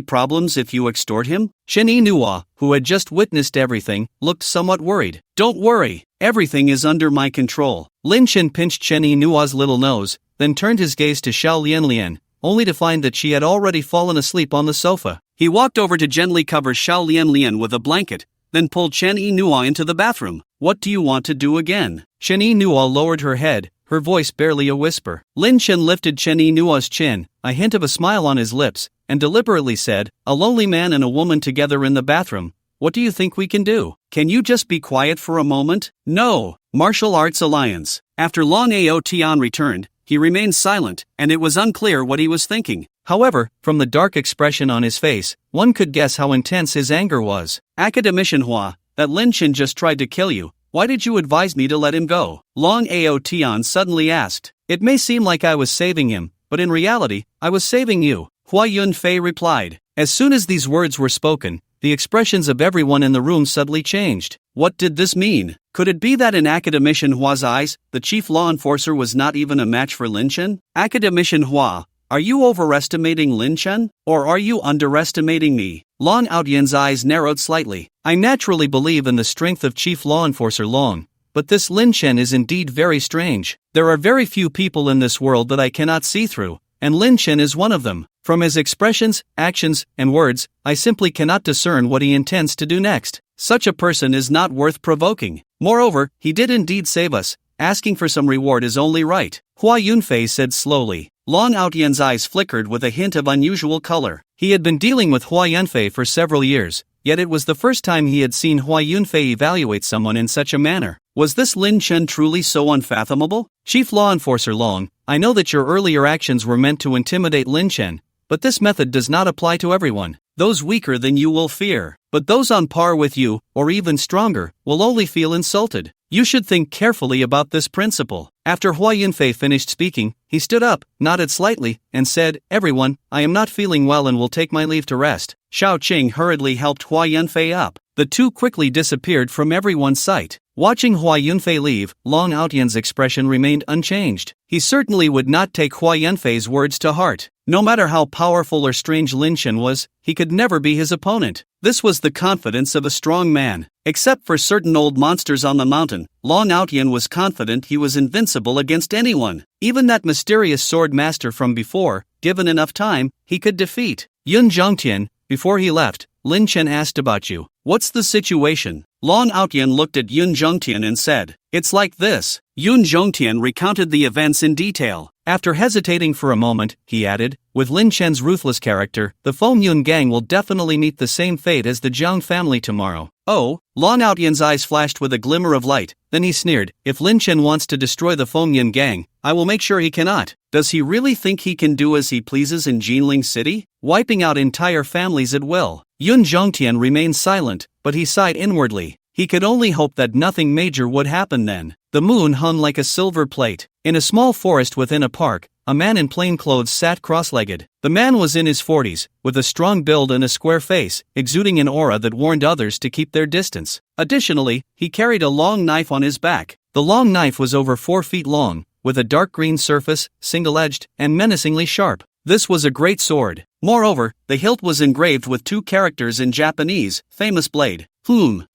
B: problems if you extort him? Chen Yinhua, who had just witnessed everything, looked somewhat worried. "Don't worry, everything is under my control." Lin Shen pinched Chen Yinua's little nose, then turned his gaze to Xiao Lianlian, only to find that she had already fallen asleep on the sofa. He walked over to gently cover Xiao Lianlian with a blanket, then pulled Chen Yinhua into the bathroom. "What do you want to do again?" Chen Yinhua lowered her head, her voice barely a whisper. Lin Chen lifted Chen Yinuo's chin, a hint of a smile on his lips, and deliberately said, "A lonely man and a woman together in the bathroom. What do you think we can do? Can you just be quiet for a moment?" "No." Martial Arts Alliance. After Long Ao Tian returned, he remained silent, and it was unclear what he was thinking. However, from the dark expression on his face, one could guess how intense his anger was. "Academician Hua, that Lin Chen just tried to kill you. Why did you advise me to let him go?" Long Ao Tian suddenly asked. "It may seem like I was saving him, but in reality, I was saving you," Hua Yunfei replied. As soon as these words were spoken, the expressions of everyone in the room suddenly changed. What did this mean? Could it be that in Academician Hua's eyes, the chief law enforcer was not even a match for Lin Chen? "Academician Hua, are you overestimating Lin Chen? Or are you underestimating me?" Long Aotian's eyes narrowed slightly. "I naturally believe in the strength of Chief Law Enforcer Long, but this Lin Chen is indeed very strange. There are very few people in this world that I cannot see through, and Lin Chen is one of them. From his expressions, actions, and words, I simply cannot discern what he intends to do next. Such a person is not worth provoking. Moreover, he did indeed save us. Asking for some reward is only right," Hua Yunfei said slowly. Long Aotian's eyes flickered with a hint of unusual color. He had been dealing with Hua Yunfei for several years, yet it was the first time he had seen Hua Yunfei evaluate someone in such a manner. Was this Lin Chen truly so unfathomable? "Chief Law Enforcer Long, I know that your earlier actions were meant to intimidate Lin Chen, but this method does not apply to everyone. Those weaker than you will fear, but those on par with you, or even stronger, will only feel insulted. You should think carefully about this principle." After Hua Yunfei finished speaking, he stood up, nodded slightly, and said, "Everyone, I am not feeling well and will take my leave to rest." Shao Qing hurriedly helped Hua Yunfei up. The two quickly disappeared from everyone's sight. Watching Hua Yunfei leave, Long Aotian's expression remained unchanged. He certainly would not take Hua Yunfei's words to heart. No matter how powerful or strange Lin Chen was, he could never be his opponent. This was the confidence of a strong man. Except for certain old monsters on the mountain, Long Aotian was confident he was invincible against anyone. Even that mysterious sword master from before, given enough time, he could defeat. Yun Zhongtian, before he left, Lin Chen asked about you. "What's the situation?" Long Aotian looked at Yun Zhongtian and said, "It's like this." Yun Zhongtian recounted the events in detail. After hesitating for a moment, he added, "With Lin Chen's ruthless character, the Feng Yun gang will definitely meet the same fate as the Jiang family tomorrow." "Oh?" Long Aotian's eyes flashed with a glimmer of light, then he sneered, "If Lin Chen wants to destroy the Feng Yun gang, I will make sure he cannot. Does he really think he can do as he pleases in Jinling City? Wiping out entire families at will?" Yun Zhongtian remained silent, but he sighed inwardly. He could only hope that nothing major would happen then. The moon hung like a silver plate. In a small forest within a park, a man in plain clothes sat cross-legged. The man was in his 40s, with a strong build and a square face, exuding an aura that warned others to keep their distance. Additionally, he carried a long knife on his back. The long knife was over 4 feet long, with a dark green surface, single-edged, and menacingly sharp. This was a great sword. Moreover, the hilt was engraved with 2 characters in Japanese, famous blade.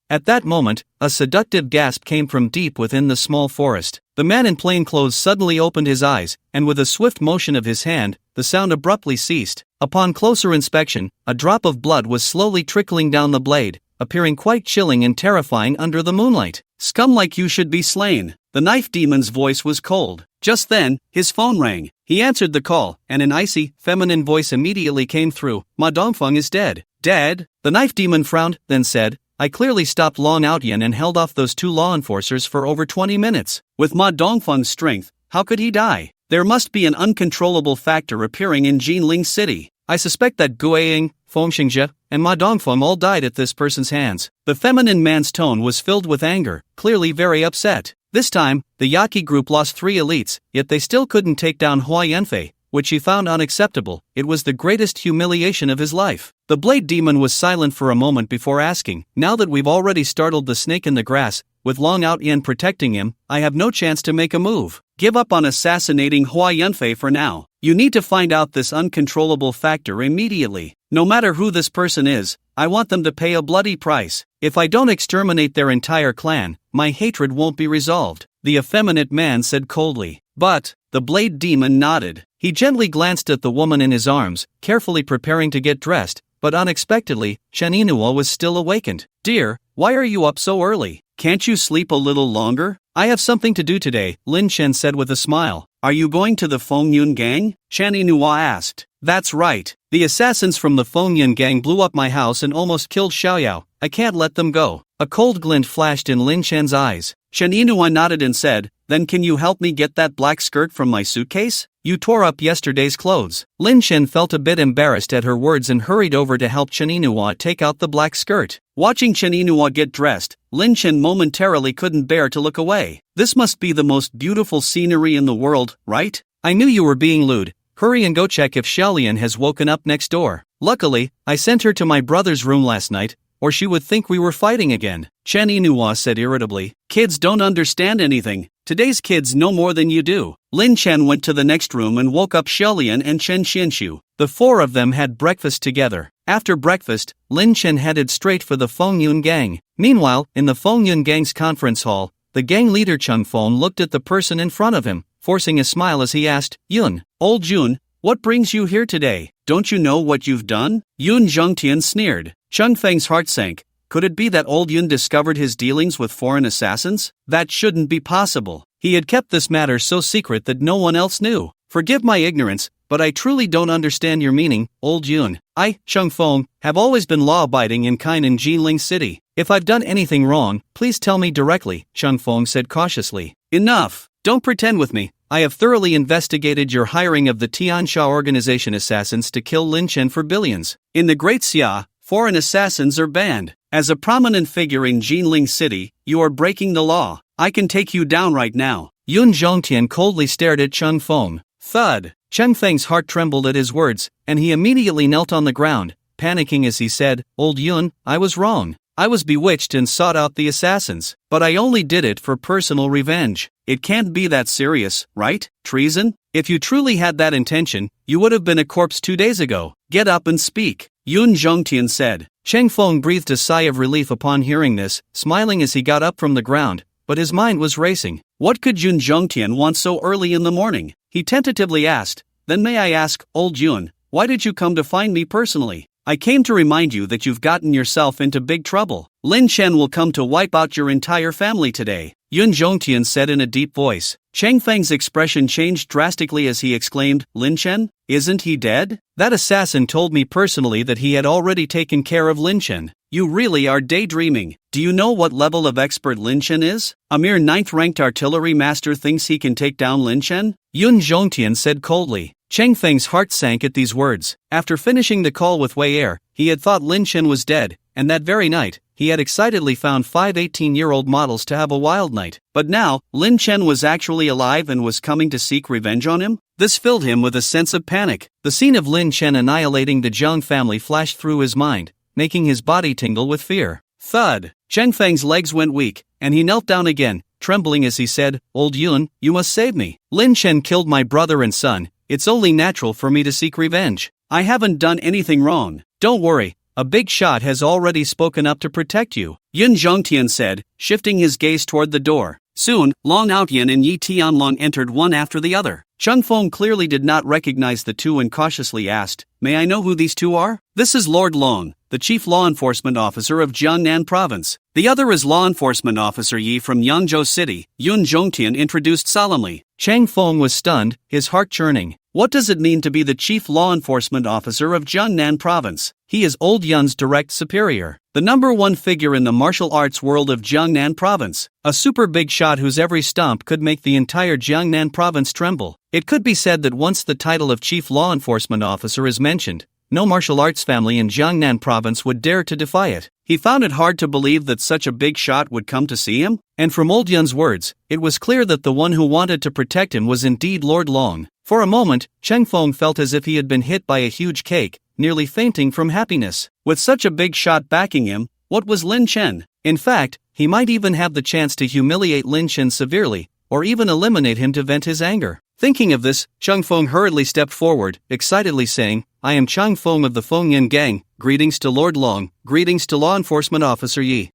B: At that moment, a seductive gasp came from deep within the small forest. The man in plain clothes suddenly opened his eyes, and with a swift motion of his hand, the sound abruptly ceased. Upon closer inspection, a drop of blood was slowly trickling down the blade, appearing quite chilling and terrifying under the moonlight. "Scum like you should be slain." The knife demon's voice was cold. Just then, his phone rang. He answered the call, and an icy, feminine voice immediately came through. "Ma Dongfeng is dead." "Dead?" The knife demon frowned, then said, "I clearly stopped Long Aotian and held off those 2 law enforcers for over 20 minutes. With Ma Dongfeng's strength, how could he die? There must be an uncontrollable factor appearing in Jinling City. I suspect that Guiying, Feng Xingzhe, and Ma Dongfeng all died at this person's hands." The feminine man's tone was filled with anger, clearly very upset. This time, the Yaqi group lost 3 elites, yet they still couldn't take down Hua Yunfei, which he found unacceptable. It was the greatest humiliation of his life. The blade demon was silent for a moment before asking, "Now that we've already startled the snake in the grass, with Long Aotian protecting him, I have no chance to make a move. Give up on assassinating Hua Yunfei for now. You need to find out this uncontrollable factor immediately. No matter who this person is, I want them to pay a bloody price. If I don't exterminate their entire clan, my hatred won't be resolved," the effeminate man said coldly. "But," the blade demon nodded. He gently glanced at the woman in his arms, carefully preparing to get dressed, but unexpectedly, Chen Yinhuo was still awakened. "Dear, why are you up so early? Can't you sleep a little longer?" I have something to do today, Lin Chen said with a smile. Are you going to the Feng Yun gang? Chen Yinhua asked. That's right. The assassins from the Feng Yun gang blew up my house and almost killed Xiaoyao. I can't let them go. A cold glint flashed in Lin Chen's eyes. Chen Yinhua nodded and said, then can you help me get that black skirt from my suitcase? You tore up yesterday's clothes. Lin Chen felt a bit embarrassed at her words and hurried over to help Chen Yinhua take out the black skirt. Watching Chen Yinhua get dressed, Lin Chen momentarily couldn't bear to look away. This must be the most beautiful scenery in the world, right? I knew you were being lewd. Hurry and go check if Xiaolian has woken up next door. Luckily, I sent her to my brother's room last night, or she would think we were fighting again. Chen Yinhua said irritably. Kids don't understand anything. Today's kids know more than you do. Lin Chen went to the next room and woke up Xiaolian and Chen Xinshu. The four of them had breakfast together. After breakfast, Lin Chen headed straight for the Feng Yun gang. Meanwhile, in the Feng Yun gang's conference hall, the gang leader Chung Feng looked at the person in front of him, forcing a smile as he asked, Yun, old Jun, what brings you here today? Don't you know what you've done? Yun Zhongtian sneered. Chung Feng's heart sank. Could it be that old Yun discovered his dealings with foreign assassins? That shouldn't be possible. He had kept this matter so secret that no one else knew. Forgive my ignorance, but I truly don't understand your meaning, old Yun. I, Chung Feng, have always been law-abiding and kind in Jinling City. If I've done anything wrong, please tell me directly, Chung Feng said cautiously. Enough! Don't pretend with me. I have thoroughly investigated your hiring of the Tiansha organization assassins to kill Lin Chen for billions. In the Great Xia, foreign assassins are banned. As a prominent figure in Jinling City, you are breaking the law. I can take you down right now. Yun Zhongtian coldly stared at Chung Feng. Thud! Chen Feng's heart trembled at his words, and he immediately knelt on the ground, panicking as he said, Old Yun, I was wrong. I was bewitched and sought out the assassins, but I only did it for personal revenge. It can't be that serious, right? Treason? If you truly had that intention, you would have been a corpse 2 days ago. Get up and speak, Yun Zhongtian said. Cheng Feng breathed a sigh of relief upon hearing this, smiling as he got up from the ground, but his mind was racing. What could Yun Zhongtian want so early in the morning? He tentatively asked, Then may I ask, old Yun, why did you come to find me personally? I came to remind you that you've gotten yourself into big trouble. Lin Chen will come to wipe out your entire family today, Yun Zhongtian said in a deep voice. Cheng Feng's expression changed drastically as he exclaimed, Lin Chen? Isn't he dead? That assassin told me personally that he had already taken care of Lin Chen. You really are daydreaming. Do you know what level of expert Lin Chen is? A mere 9th-ranked artillery master thinks he can take down Lin Chen? Yun Zhongtian said coldly. Cheng Feng's heart sank at these words. After finishing the call with Wei Er, he had thought Lin Chen was dead, and that very night, he had excitedly found 5 18-year-old models to have a wild night. But now, Lin Chen was actually alive and was coming to seek revenge on him? This filled him with a sense of panic. The scene of Lin Chen annihilating the Zhang family flashed through his mind, making his body tingle with fear. Thud! Cheng Feng's legs went weak, and he knelt down again, trembling as he said, Old Yun, you must save me. Lin Chen killed my brother and son. It's only natural for me to seek revenge. I haven't done anything wrong. Don't worry, a big shot has already spoken up to protect you, Yun Zhongtian said, shifting his gaze toward the door. Soon, Long Outyan and Yi Tianlong entered one after the other. Chung Feng clearly did not recognize the two and cautiously asked, May I know who these two are? This is Lord Long, the chief law enforcement officer of Jiangnan province. The other is law enforcement officer Yi from Yangzhou City, Yun Zhongtian introduced solemnly. Cheng Feng was stunned, his heart churning. What does it mean to be the chief law enforcement officer of Jiangnan province? He is old Yun's direct superior, the #1 figure in the martial arts world of Jiangnan province, a super big shot whose every stomp could make the entire Jiangnan province tremble. It could be said that once the title of chief law enforcement officer is mentioned, no martial arts family in Jiangnan province would dare to defy it. He found it hard to believe that such a big shot would come to see him, and from old Yun's words, it was clear that the one who wanted to protect him was indeed Lord Long. For a moment, Cheng Feng felt as if he had been hit by a huge cake, nearly fainting from happiness. With such a big shot backing him, what was Lin Chen? In fact, he might even have the chance to humiliate Lin Chen severely, or even eliminate him to vent his anger. Thinking of this, Chung Feng hurriedly stepped forward, excitedly saying, I am Chung Feng of the Feng Yin Gang, greetings to Lord Long, greetings to Law Enforcement Officer Yi.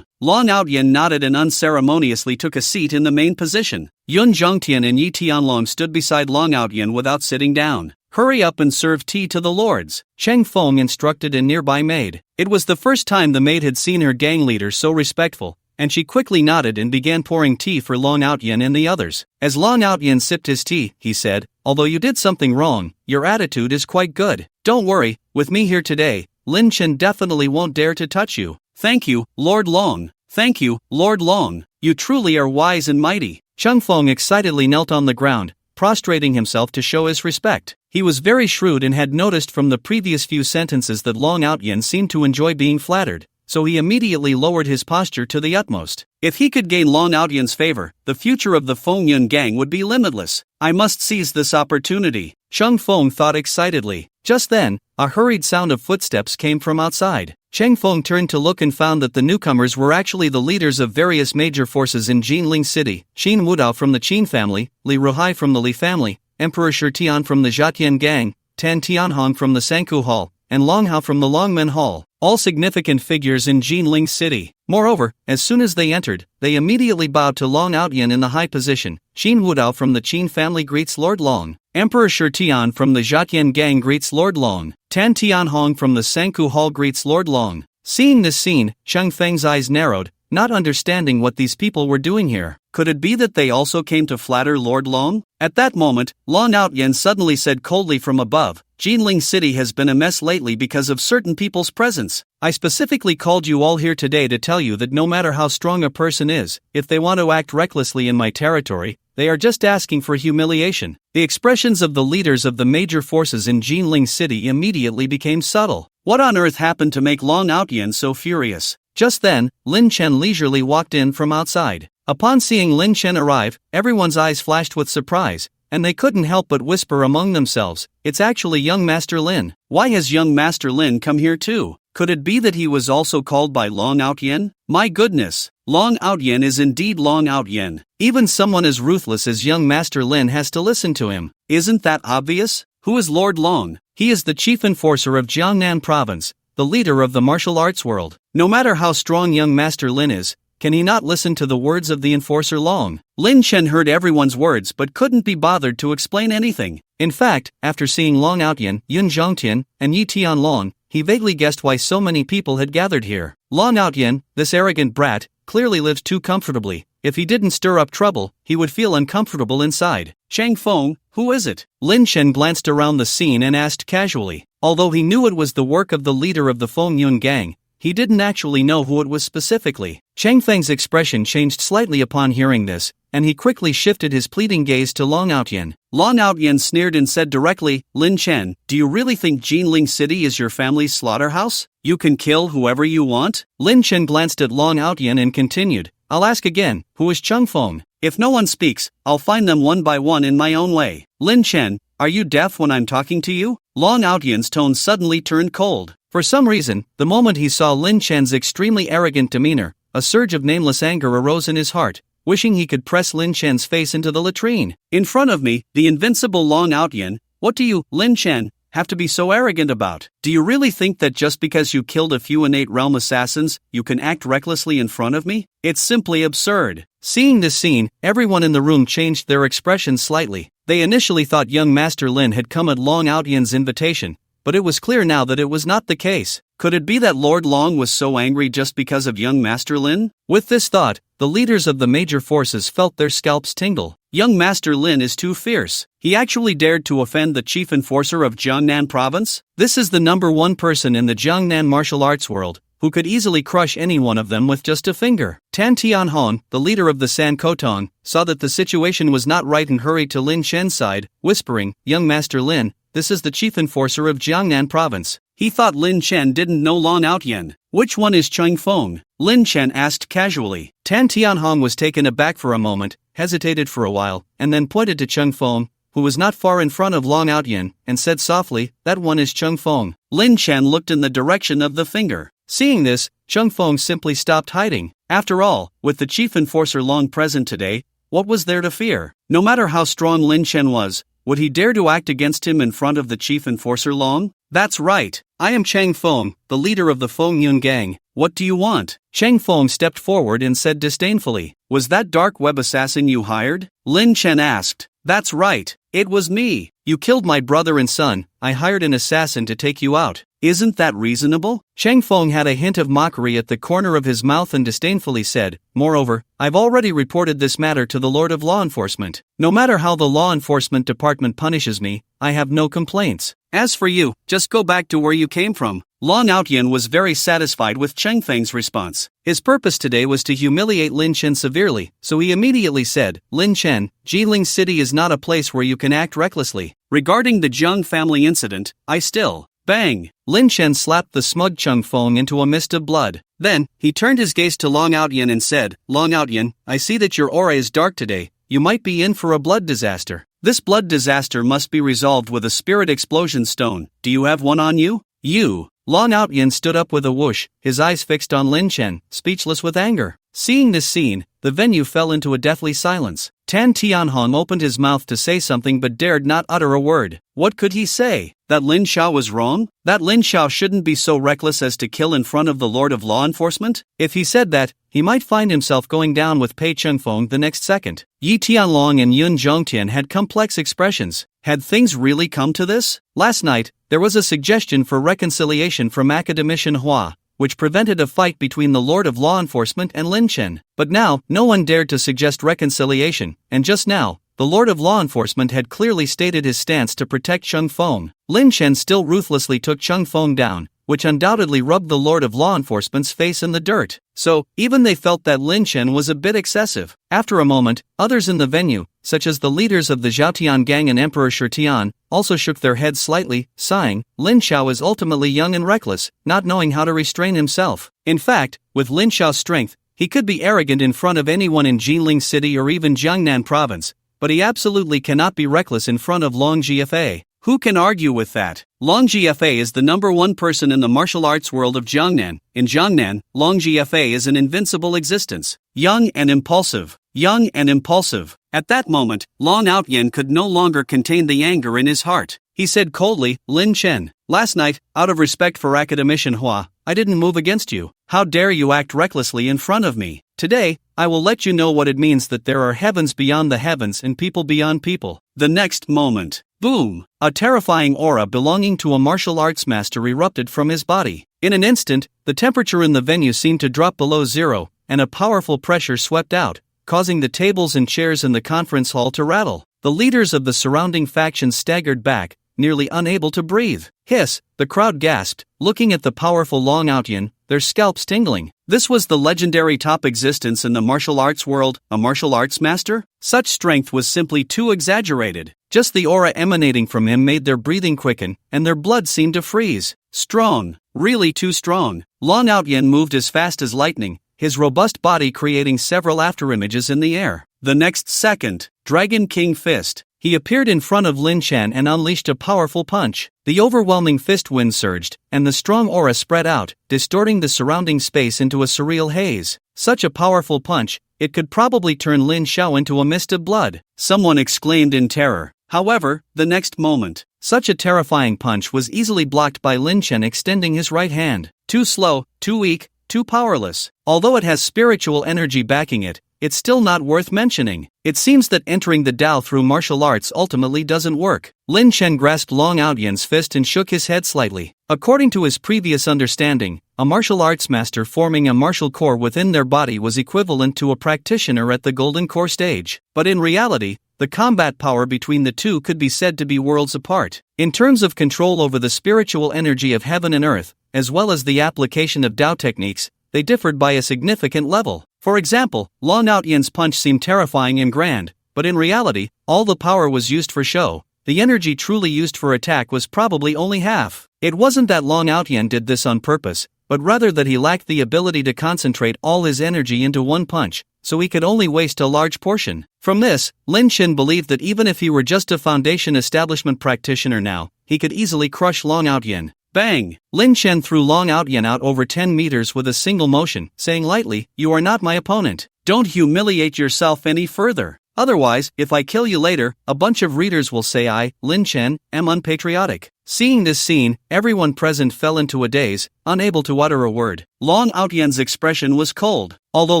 B: Long Outyan nodded and unceremoniously took a seat in the main position. Yun Zhongtian and Yi Tianlong stood beside Long Outyan without sitting down. Hurry up and serve tea to the lords, Cheng Feng instructed a nearby maid. It was the first time the maid had seen her gang leader so respectful, and she quickly nodded and began pouring tea for Long Outyen and the others. As Long Outyen sipped his tea, he said, "Although you did something wrong, your attitude is quite good. Don't worry, with me here today, Lin Chen definitely won't dare to touch you." "Thank you, Lord Long. Thank you, Lord Long. You truly are wise and mighty." Chung Feng excitedly knelt on the ground, prostrating himself to show his respect. He was very shrewd and had noticed from the previous few sentences that Long Outyen seemed to enjoy being flattered, so he immediately lowered his posture to the utmost. If he could gain Long Outyen's favor, the future of the Feng Yun gang would be limitless. I must seize this opportunity, Chung Feng thought excitedly. Just then, a hurried sound of footsteps came from outside. Cheng Feng turned to look and found that the newcomers were actually the leaders of various major forces in Jinling City: Qin Wudao from the Qin family, Li Ruhai from the Li family, Emperor Shi Tian from the Zhatian gang, Tan Tianhong from the Sanku Hall, and Long Hao from the Longmen Hall, all significant figures in Jinling City. Moreover, as soon as they entered, they immediately bowed to Long Outyen in the high position. Qin Wudao from the Qin family greets Lord Long. Emperor Shi Tian from the Zhatian gang greets Lord Long. Tan Tianhong from the Sanku Hall greets Lord Long. Seeing this scene, Cheng Feng's eyes narrowed, not understanding what these people were doing here. Could it be that they also came to flatter Lord Long? At that moment, Long Outyen suddenly said coldly from above, "Jinling City has been a mess lately because of certain people's presence. I specifically called you all here today to tell you that no matter how strong a person is, if they want to act recklessly in my territory, they are just asking for humiliation." The expressions of the leaders of the major forces in Jinling City immediately became subtle. What on earth happened to make Long Outyen so furious? Just then, Lin Chen leisurely walked in from outside. Upon seeing Lin Chen arrive, everyone's eyes flashed with surprise, and they couldn't help but whisper among themselves, "It's actually young Master Lin. Why has young Master Lin come here too? Could it be that he was also called by Long Outyen? My goodness, Long Outyen is indeed Long Outyen. Even someone as ruthless as young Master Lin has to listen to him. Isn't that obvious? Who is Lord Long? He is the chief enforcer of Jiangnan province, the leader of the martial arts world. No matter how strong young Master Lin is, can he not listen to the words of the enforcer Long?" Lin Chen heard everyone's words but couldn't be bothered to explain anything. In fact, after seeing Long Outyen, Yun Zhongtian, and Yi Tianlong, he vaguely guessed why so many people had gathered here. Long Outyen, this arrogant brat, clearly lives too comfortably. If he didn't stir up trouble, he would feel uncomfortable inside. "Cheng Feng, who is it?" Lin Chen glanced around the scene and asked casually. Although he knew it was the work of the leader of the Feng Yun gang, he didn't actually know who it was specifically. Cheng Feng's expression changed slightly upon hearing this, and he quickly shifted his pleading gaze to Long Outyen. Long Outyen sneered and said directly, "Lin Chen, do you really think Jinling City is your family's slaughterhouse? You can kill whoever you want?" Lin Chen glanced at Long Outyen and continued, "I'll ask again, who is Chung Feng? If no one speaks, I'll find them one by one in my own way. Lin Chen, are you deaf when I'm talking to you?" Long Outyen's tone suddenly turned cold. For some reason, the moment he saw Lin Chen's extremely arrogant demeanor, a surge of nameless anger arose in his heart, wishing he could press Lin Chen's face into the latrine. "In front of me, the invincible Long Outyen, what do you, Lin Chen, have to be so arrogant about? Do you really think that just because you killed a few innate realm assassins, you can act recklessly in front of me? It's simply absurd." Seeing this scene, everyone in the room changed their expression slightly. They initially thought young Master Lin had come at Long Outyen's invitation, but it was clear now that it was not the case. Could it be that Lord Long was so angry just because of young Master Lin? With this thought, the leaders of the major forces felt their scalps tingle. Young Master Lin is too fierce. He actually dared to offend the chief enforcer of Jiangnan province? This is the number one person in the Jiangnan martial arts world, who could easily crush any one of them with just a finger. Tan Tianhong, the leader of the San Kotong, saw that the situation was not right and hurried to Lin Chen's side, whispering, "Young Master Lin, this is the chief enforcer of Jiangnan province." He thought Lin Chen didn't know Long Outyen. "Which one is Cheng Feng?" Lin Chen asked casually. Tan Tianhong was taken aback for a moment, hesitated for a while, and then pointed to Cheng Feng, who was not far in front of Long Outyen, and said softly, "That one is Cheng Feng." Lin Chen looked in the direction of the finger. Seeing this, Cheng Feng simply stopped hiding. After all, with the chief enforcer Long present today, what was there to fear? No matter how strong Lin Chen was, would he dare to act against him in front of the chief enforcer Long? "That's right. I am Cheng Feng, the leader of the Feng Yun gang. What do you want?" Cheng Feng stepped forward and said disdainfully, "Was that dark web assassin you hired?" Lin Chen asked. "That's right. It was me. You killed my brother and son. I hired an assassin to take you out. Isn't that reasonable? Chang Feng had a hint of mockery at the corner of his mouth and disdainfully said, "Moreover, I've already reported this matter to the Lord of Law Enforcement. No matter how the Law Enforcement Department punishes me, I have no complaints. As for you, just go back to where you came from." Long Outyen was very satisfied with Cheng Feng's response. His purpose today was to humiliate Lin Chen severely, so he immediately said, "Lin Chen, Jiling City is not a place where you can act recklessly. Regarding the Jiang family incident, I still..." Bang! Lin Chen slapped the smug Cheng Feng into a mist of blood. Then, he turned his gaze to Long Outyen and said, "Long Outyen, I see that your aura is dark today. You might be in for a blood disaster. This blood disaster must be resolved with a spirit explosion stone. Do you have one on you?" "You." Long Outyen stood up with a whoosh, his eyes fixed on Lin Chen, speechless with anger. Seeing this scene, the venue fell into a deathly silence. Tan Tianhong opened his mouth to say something but dared not utter a word. What could he say? That Lin Xiao was wrong? That Lin Xiao shouldn't be so reckless as to kill in front of the Lord of Law Enforcement? If he said that, he might find himself going down with Pei Chengfeng the next second. Yi Tianlong and Yun Zhongtian had complex expressions. Had things really come to this? Last night, there was a suggestion for reconciliation from Academician Hua, which prevented a fight between the Lord of Law Enforcement and Lin Chen. But now, no one dared to suggest reconciliation, and just now, the Lord of Law Enforcement had clearly stated his stance to protect Cheng Feng. Lin Chen still ruthlessly took Cheng Feng down, which undoubtedly rubbed the Lord of Law Enforcement's face in the dirt. So, even they felt that Lin Chen was a bit excessive. After a moment, others in the venue, such as the leaders of the Zhaotian gang and Emperor Shirtian, also shook their heads slightly, sighing. Lin Xiao is ultimately young and reckless, not knowing how to restrain himself. In fact, with Lin Xiao's strength, he could be arrogant in front of anyone in Jiling City or even Jiangnan Province, but he absolutely cannot be reckless in front of Long Jiafe. Who can argue with that? Long Jiafe is the #1 person in the martial arts world of Jiangnan. In Jiangnan, Long Jiafe is an invincible existence. Young and impulsive. Young and impulsive. At that moment, Long Outyen could no longer contain the anger in his heart. He said coldly, "Lin Chen, last night, out of respect for Academician Hua, I didn't move against you. How dare you act recklessly in front of me? Today, I will let you know what it means that there are heavens beyond the heavens and people beyond people." The next moment, boom! A terrifying aura belonging to a martial arts master erupted from his body. In an instant, the temperature in the venue seemed to drop below zero, and a powerful pressure swept out, causing the tables and chairs in the conference hall to rattle. The leaders of the surrounding factions staggered back, nearly unable to breathe. Hiss! The crowd gasped, looking at the powerful Long Outyen, their scalps tingling. This was the legendary top existence in the martial arts world, a martial arts master? Such strength was simply too exaggerated. Just the aura emanating from him made their breathing quicken, and their blood seemed to freeze. Strong. Really too strong. Long Outyen moved as fast as lightning, his robust body creating several afterimages in the air. The next second, Dragon King Fist. He appeared in front of Lin Chen and unleashed a powerful punch. The overwhelming fist wind surged, and the strong aura spread out, distorting the surrounding space into a surreal haze. Such a powerful punch, it could probably turn Lin Xiao into a mist of blood. Someone exclaimed in terror. However, the next moment, such a terrifying punch was easily blocked by Lin Chen extending his right hand. Too slow, too weak, too powerless. Although it has spiritual energy backing it, it's still not worth mentioning. It seems that entering the Dao through martial arts ultimately doesn't work. Lin Chen grasped Long Outyen's fist and shook his head slightly. According to his previous understanding, a martial arts master forming a martial core within their body was equivalent to a practitioner at the Golden Core stage. But in reality, the combat power between the two could be said to be worlds apart. In terms of control over the spiritual energy of heaven and earth, as well as the application of Dao techniques, they differed by a significant level. For example, Long Outyen's punch seemed terrifying and grand, but in reality, all the power was used for show. The energy truly used for attack was probably only half. It wasn't that Long Outyen did this on purpose, but rather that he lacked the ability to concentrate all his energy into one punch, so he could only waste a large portion. From this, Lin Chen believed that even if he were just a foundation establishment practitioner now, he could easily crush Long Outyen. Bang! Lin Chen threw Long Outyen out over 10 meters with a single motion, saying lightly, "You are not my opponent. Don't humiliate yourself any further. Otherwise, if I kill you later, a bunch of readers will say I, Lin Chen, am unpatriotic." Seeing this scene, everyone present fell into a daze, unable to utter a word. Long Outyen's expression was cold. Although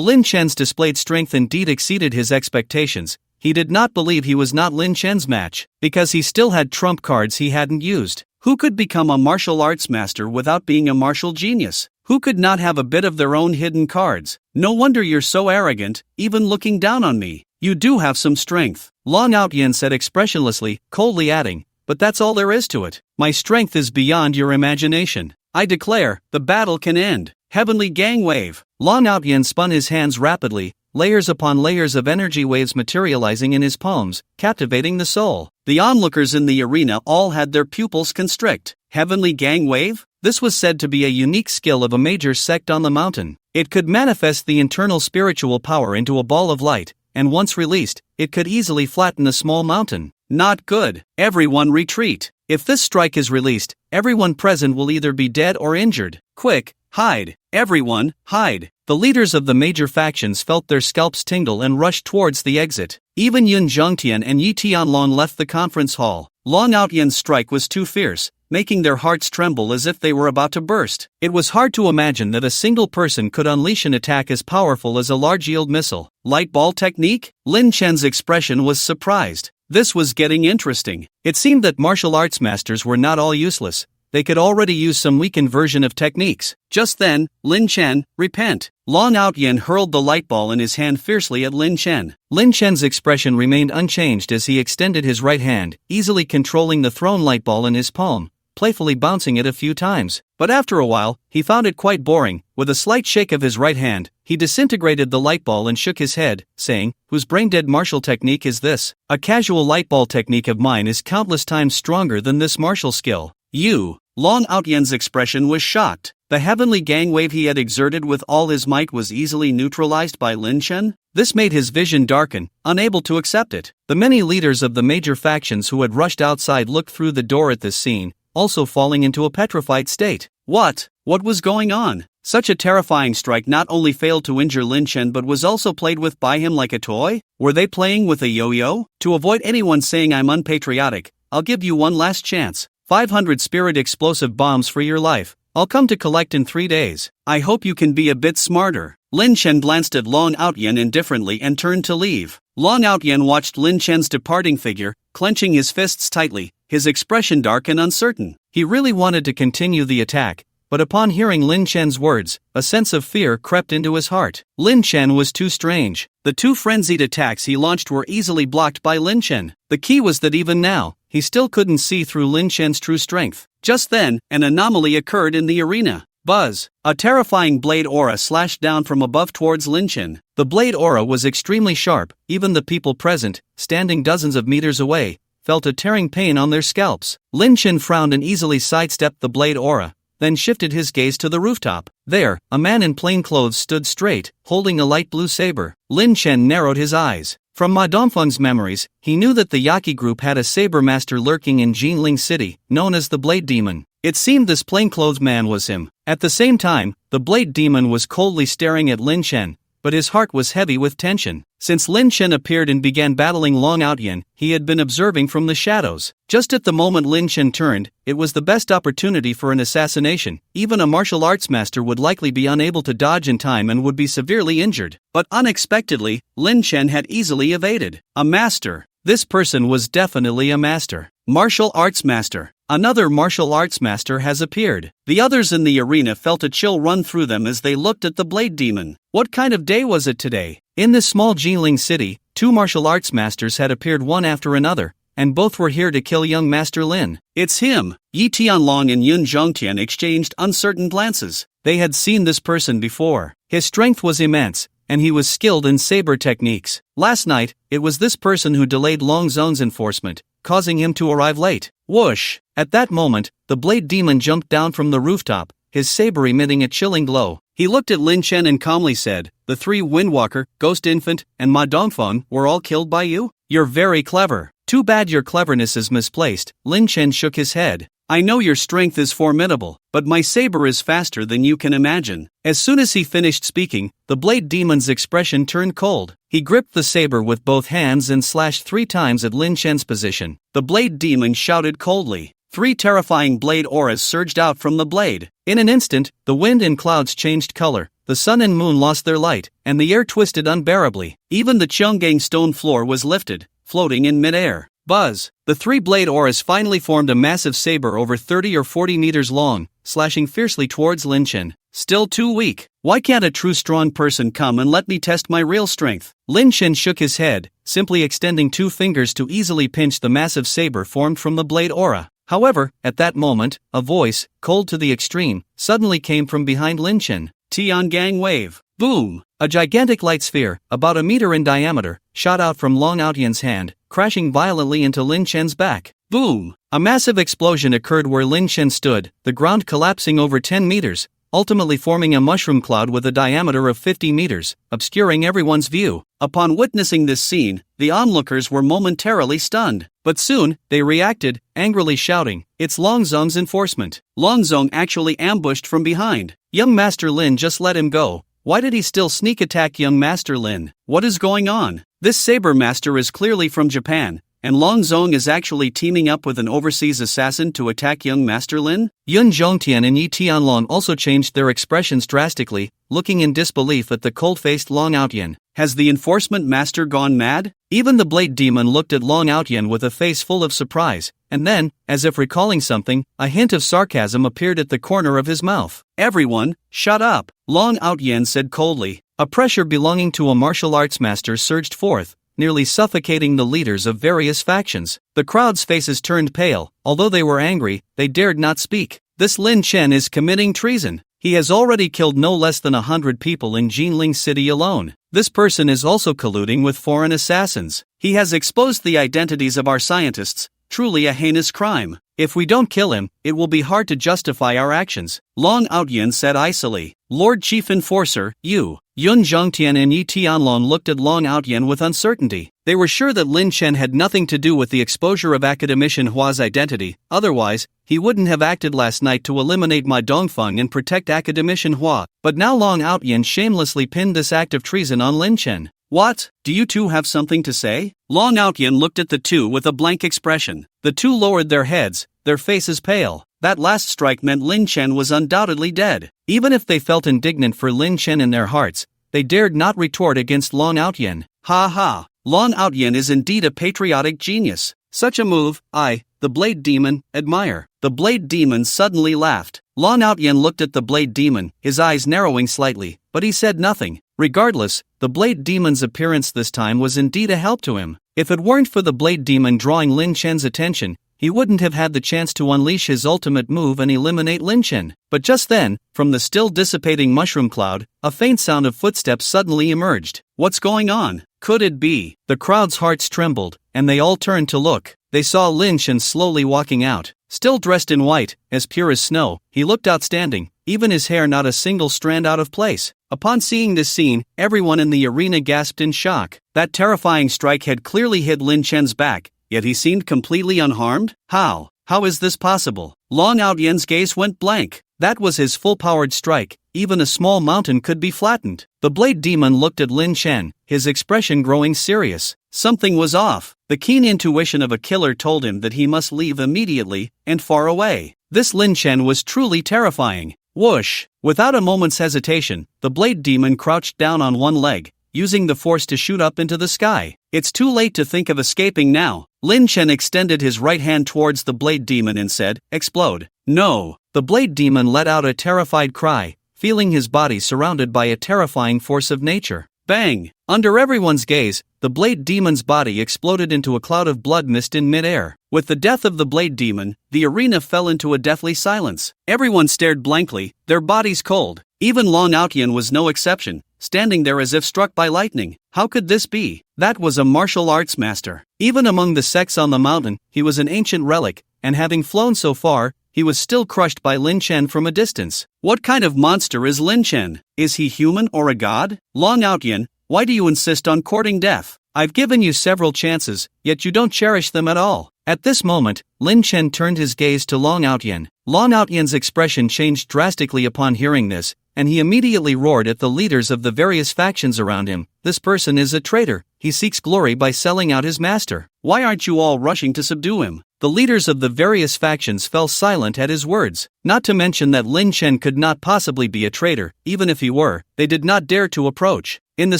B: Lin Chen's displayed strength indeed exceeded his expectations, he did not believe he was not Lin Chen's match, because he still had trump cards he hadn't used. Who could become a martial arts master without being a martial genius? Who could not have a bit of their own hidden cards? No wonder you're so arrogant, even looking down on me. You do have some strength. Long Outyen said expressionlessly, coldly adding, but that's all there is to it. My strength is beyond your imagination. I declare, the battle can end. Heavenly gang wave. Long Outyen spun his hands rapidly, layers upon layers of energy waves materializing in his palms, captivating the soul. The onlookers in the arena all had their pupils constrict. Heavenly gang wave? This was said to be a unique skill of a major sect on the mountain. It could manifest the internal spiritual power into a ball of light, and once released, it could easily flatten a small mountain. Not good. Everyone retreat. If this strike is released, everyone present will either be dead or injured. Quick, hide. Everyone, hide. The leaders of the major factions felt their scalps tingle and rushed towards the exit. Even Yun Zhongtian and Yi Tianlong left the conference hall. Long Outyen's strike was too fierce, making their hearts tremble as if they were about to burst. It was hard to imagine that a single person could unleash an attack as powerful as a large-yield missile. Light ball technique? Lin Chen's expression was surprised. This was getting interesting. It seemed that martial arts masters were not all useless. They could already use some weakened version of techniques. Just then, Lin Chen, repent. Long Outyen hurled the light ball in his hand fiercely at Lin Chen. Lin Chen's expression remained unchanged as he extended his right hand, easily controlling the thrown light ball in his palm, playfully bouncing it a few times. But after a while, he found it quite boring. With a slight shake of his right hand, he disintegrated the light ball and shook his head, saying, "Whose brain-dead martial technique is this? A casual light ball technique of mine is countless times stronger than this martial skill." You. Long Outyen's expression was shocked. The heavenly gang wave he had exerted with all his might was easily neutralized by Lin Chen? This made his vision darken, unable to accept it. The many leaders of the major factions who had rushed outside looked through the door at this scene, also falling into a petrified state. What was going on? Such a terrifying strike not only failed to injure Lin Chen but was also played with by him like a toy? Were they playing with a yo-yo? To avoid anyone saying I'm unpatriotic, I'll give you one last chance. 500 spirit explosive bombs for your life. I'll come to collect in 3 days. I hope you can be a bit smarter. Lin Chen glanced at Long Outyen indifferently and turned to leave. Long Outyen watched Lin Chen's departing figure, clenching his fists tightly, his expression dark and uncertain. He really wanted to continue the attack, but upon hearing Lin Chen's words, a sense of fear crept into his heart. Lin Chen was too strange. The two frenzied attacks he launched were easily blocked by Lin Chen. The key was that even now, he still couldn't see through Lin Chen's true strength. Just then, an anomaly occurred in the arena. Buzz! A terrifying blade aura slashed down from above towards Lin Chen. The blade aura was extremely sharp. Even the people present, standing dozens of meters away, felt a tearing pain on their scalps. Lin Chen frowned and easily sidestepped the blade aura, then shifted his gaze to the rooftop. There, a man in plain clothes stood straight, holding a light blue saber. Lin Chen narrowed his eyes. From Ma Dongfeng's memories, he knew that the Yaqi group had a saber master lurking in Jinling City, known as the Blade Demon. It seemed this plainclothes man was him. At the same time, the Blade Demon was coldly staring at Lin Chen, but his heart was heavy with tension. Since Lin Chen appeared and began battling Long Outyen, he had been observing from the shadows. Just at the moment Lin Chen turned, it was the best opportunity for an assassination. Even a martial arts master would likely be unable to dodge in time and would be severely injured. But unexpectedly, Lin Chen had easily evaded. A master. This person was definitely a master. Martial arts master. Another martial arts master has appeared. The others in the arena felt a chill run through them as they looked at the Blade Demon. What kind of day was it today? In this small Jinling city, two martial arts masters had appeared one after another, and both were here to kill young Master Lin. It's him! Yi Tianlong and Yun Zhongtian exchanged uncertain glances. They had seen this person before. His strength was immense, and he was skilled in saber techniques. Last night, it was this person who delayed Long Zone's enforcement, causing him to arrive late. Whoosh! At that moment, the Blade Demon jumped down from the rooftop, his saber emitting a chilling glow. He looked at Lin Chen and calmly said, "The three Windwalker, Ghost Infant, and Ma Dongfeng were all killed by you? You're very clever. Too bad your cleverness is misplaced." Lin Chen shook his head. "I know your strength is formidable, but my saber is faster than you can imagine." As soon as he finished speaking, the Blade Demon's expression turned cold. He gripped the saber with both hands and slashed 3 times at Lin Chen's position. The Blade Demon shouted coldly. 3 terrifying blade auras surged out from the blade. In an instant, the wind and clouds changed color, the sun and moon lost their light, and the air twisted unbearably. Even the Cheonggang stone floor was lifted, floating in midair. Buzz! The three-blade auras finally formed a massive saber over 30 or 40 meters long, slashing fiercely towards Lin Chen. Still too weak. Why can't a true strong person come and let me test my real strength? Lin Chen shook his head, simply extending 2 fingers to easily pinch the massive saber formed from the blade aura. However, at that moment, a voice, cold to the extreme, suddenly came from behind Lin Chen. Tiangang wave. Boom! A gigantic light sphere, about a meter in diameter, shot out from Long Outyan's hand, crashing violently into Lin Chen's back. Boom! A massive explosion occurred where Lin Chen stood, the ground collapsing over 10 meters, ultimately forming a mushroom cloud with a diameter of 50 meters, obscuring everyone's view. Upon witnessing this scene, the onlookers were momentarily stunned. But soon, they reacted, angrily shouting, "It's Longzong's enforcement." Longzong actually ambushed from behind. Young Master Lin just let him go. Why did he still sneak attack young Master Lin? What is going on? This saber master is clearly from Japan, and Longzong is actually teaming up with an overseas assassin to attack young Master Lin? Yun Zhongtian and Yi Tianlong also changed their expressions drastically, looking in disbelief at the cold-faced Long Outyan. Has the enforcement master gone mad? Even the Blade Demon looked at Long Outyan with a face full of surprise, and then, as if recalling something, a hint of sarcasm appeared at the corner of his mouth. "Everyone, shut up," Long Outyan said coldly. A pressure belonging to a martial arts master surged forth, nearly suffocating the leaders of various factions. The crowd's faces turned pale. Although they were angry, they dared not speak. This Lin Chen is committing treason. He has already killed no less than 100 people in Jinling City alone. This person is also colluding with foreign assassins. He has exposed the identities of our scientists, truly a heinous crime. If we don't kill him, it will be hard to justify our actions, Long Outyan said icily. Lord Chief Enforcer, you. Yun Zhongtian and Yi Tianlong looked at Long Outyan with uncertainty. They were sure that Lin Chen had nothing to do with the exposure of Academician Hua's identity, otherwise, he wouldn't have acted last night to eliminate Ma Dongfeng and protect Academician Hua, but now Long Outyan shamelessly pinned this act of treason on Lin Chen. What? Do you two have something to say? Long Outyan looked at the two with a blank expression. The two lowered their heads, their faces pale. That last strike meant Lin Chen was undoubtedly dead. Even if they felt indignant for Lin Chen in their hearts, they dared not retort against Long Outyan. Ha ha! Long Outyan is indeed a patriotic genius. Such a move, I, the Blade Demon, admire. The Blade Demon suddenly laughed. Long Outyan looked at the Blade Demon, his eyes narrowing slightly, but he said nothing. Regardless, the Blade Demon's appearance this time was indeed a help to him. If it weren't for the Blade Demon drawing Lin Chen's attention, he wouldn't have had the chance to unleash his ultimate move and eliminate Lin Chen. But just then, from the still dissipating mushroom cloud, a faint sound of footsteps suddenly emerged. What's going on? Could it be? The crowd's hearts trembled, and they all turned to look. They saw Lin Chen slowly walking out. Still dressed in white, as pure as snow, he looked outstanding, even his hair not a single strand out of place. Upon seeing this scene, everyone in the arena gasped in shock. That terrifying strike had clearly hit Lin Chen's back, yet he seemed completely unharmed? How? How is this possible? Long Outyan's gaze went blank. That was his full-powered strike. Even a small mountain could be flattened. The Blade Demon looked at Lin Chen, his expression growing serious. Something was off. The keen intuition of a killer told him that he must leave immediately, and far away. This Lin Chen was truly terrifying. Whoosh! Without a moment's hesitation, the Blade Demon crouched down on one leg, using the force to shoot up into the sky. It's too late to think of escaping now. Lin Chen extended his right hand towards the Blade Demon and said, "Explode." No! The Blade Demon let out a terrified cry, feeling his body surrounded by a terrifying force of nature. Bang! Under everyone's gaze, the Blade Demon's body exploded into a cloud of blood mist in midair. With the death of the Blade Demon, the arena fell into a deathly silence. Everyone stared blankly, their bodies cold. Even Long Outyan was no exception, standing there as if struck by lightning. How could this be? That was a martial arts master. Even among the sects on the mountain, he was an ancient relic, and having flown so far, he was still crushed by Lin Chen from a distance. What kind of monster is Lin Chen? Is he human or a god? Long Outyan, why do you insist on courting death? I've given you several chances, yet you don't cherish them at all. At this moment, Lin Chen turned his gaze to Long Outyan. Long Outyan's expression changed drastically upon hearing this, and he immediately roared at the leaders of the various factions around him. This person is a traitor. He seeks glory by selling out his master. Why aren't you all rushing to subdue him? The leaders of the various factions fell silent at his words. Not to mention that Lin Chen could not possibly be a traitor. Even if he were, they did not dare to approach. In the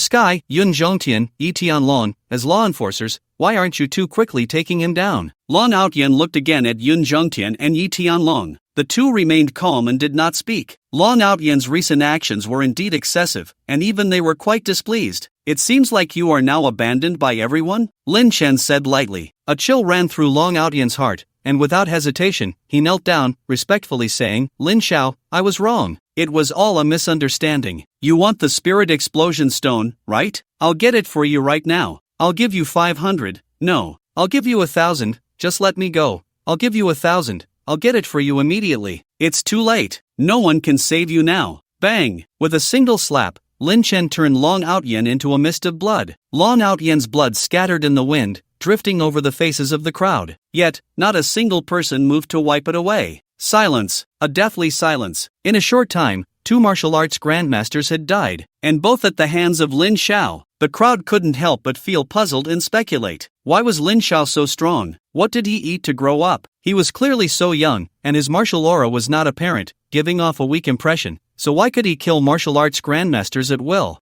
B: sky, Yun Zhongtian, Yi Tianlong, as law enforcers, why aren't you too quickly taking him down?
A: Long Outyen looked again at Yun Zhongtian and Yi Tianlong. The two remained calm and did not speak. Long Outyen's recent actions were indeed excessive, and even they were quite displeased. It seems like you are now abandoned by everyone? Lin Chen said lightly. A chill ran through Long Outyen's heart, and without hesitation, he knelt down, respectfully saying, Lin Xiao, I was wrong. It was all a misunderstanding. You want the Spirit Explosion Stone, right? I'll get it for you right now. I'll give you 500. No. I'll give you 1,000. Just let me go. I'll give you 1,000. I'll get it for you immediately. It's too late. No one can save you now. Bang! With a single slap, Lin Chen turned Long Outyen into a mist of blood. Long Outyen's blood scattered in the wind, drifting over the faces of the crowd. Yet, not a single person moved to wipe it away. Silence. A deathly silence. In a short time, 2 martial arts grandmasters had died, and both at the hands of Lin Xiao. The crowd couldn't help but feel puzzled and speculate. Why was Lin Xiao so strong? What did he eat to grow up? He was clearly so young, and his martial aura was not apparent, giving off a weak impression. So why could he kill martial arts grandmasters at will?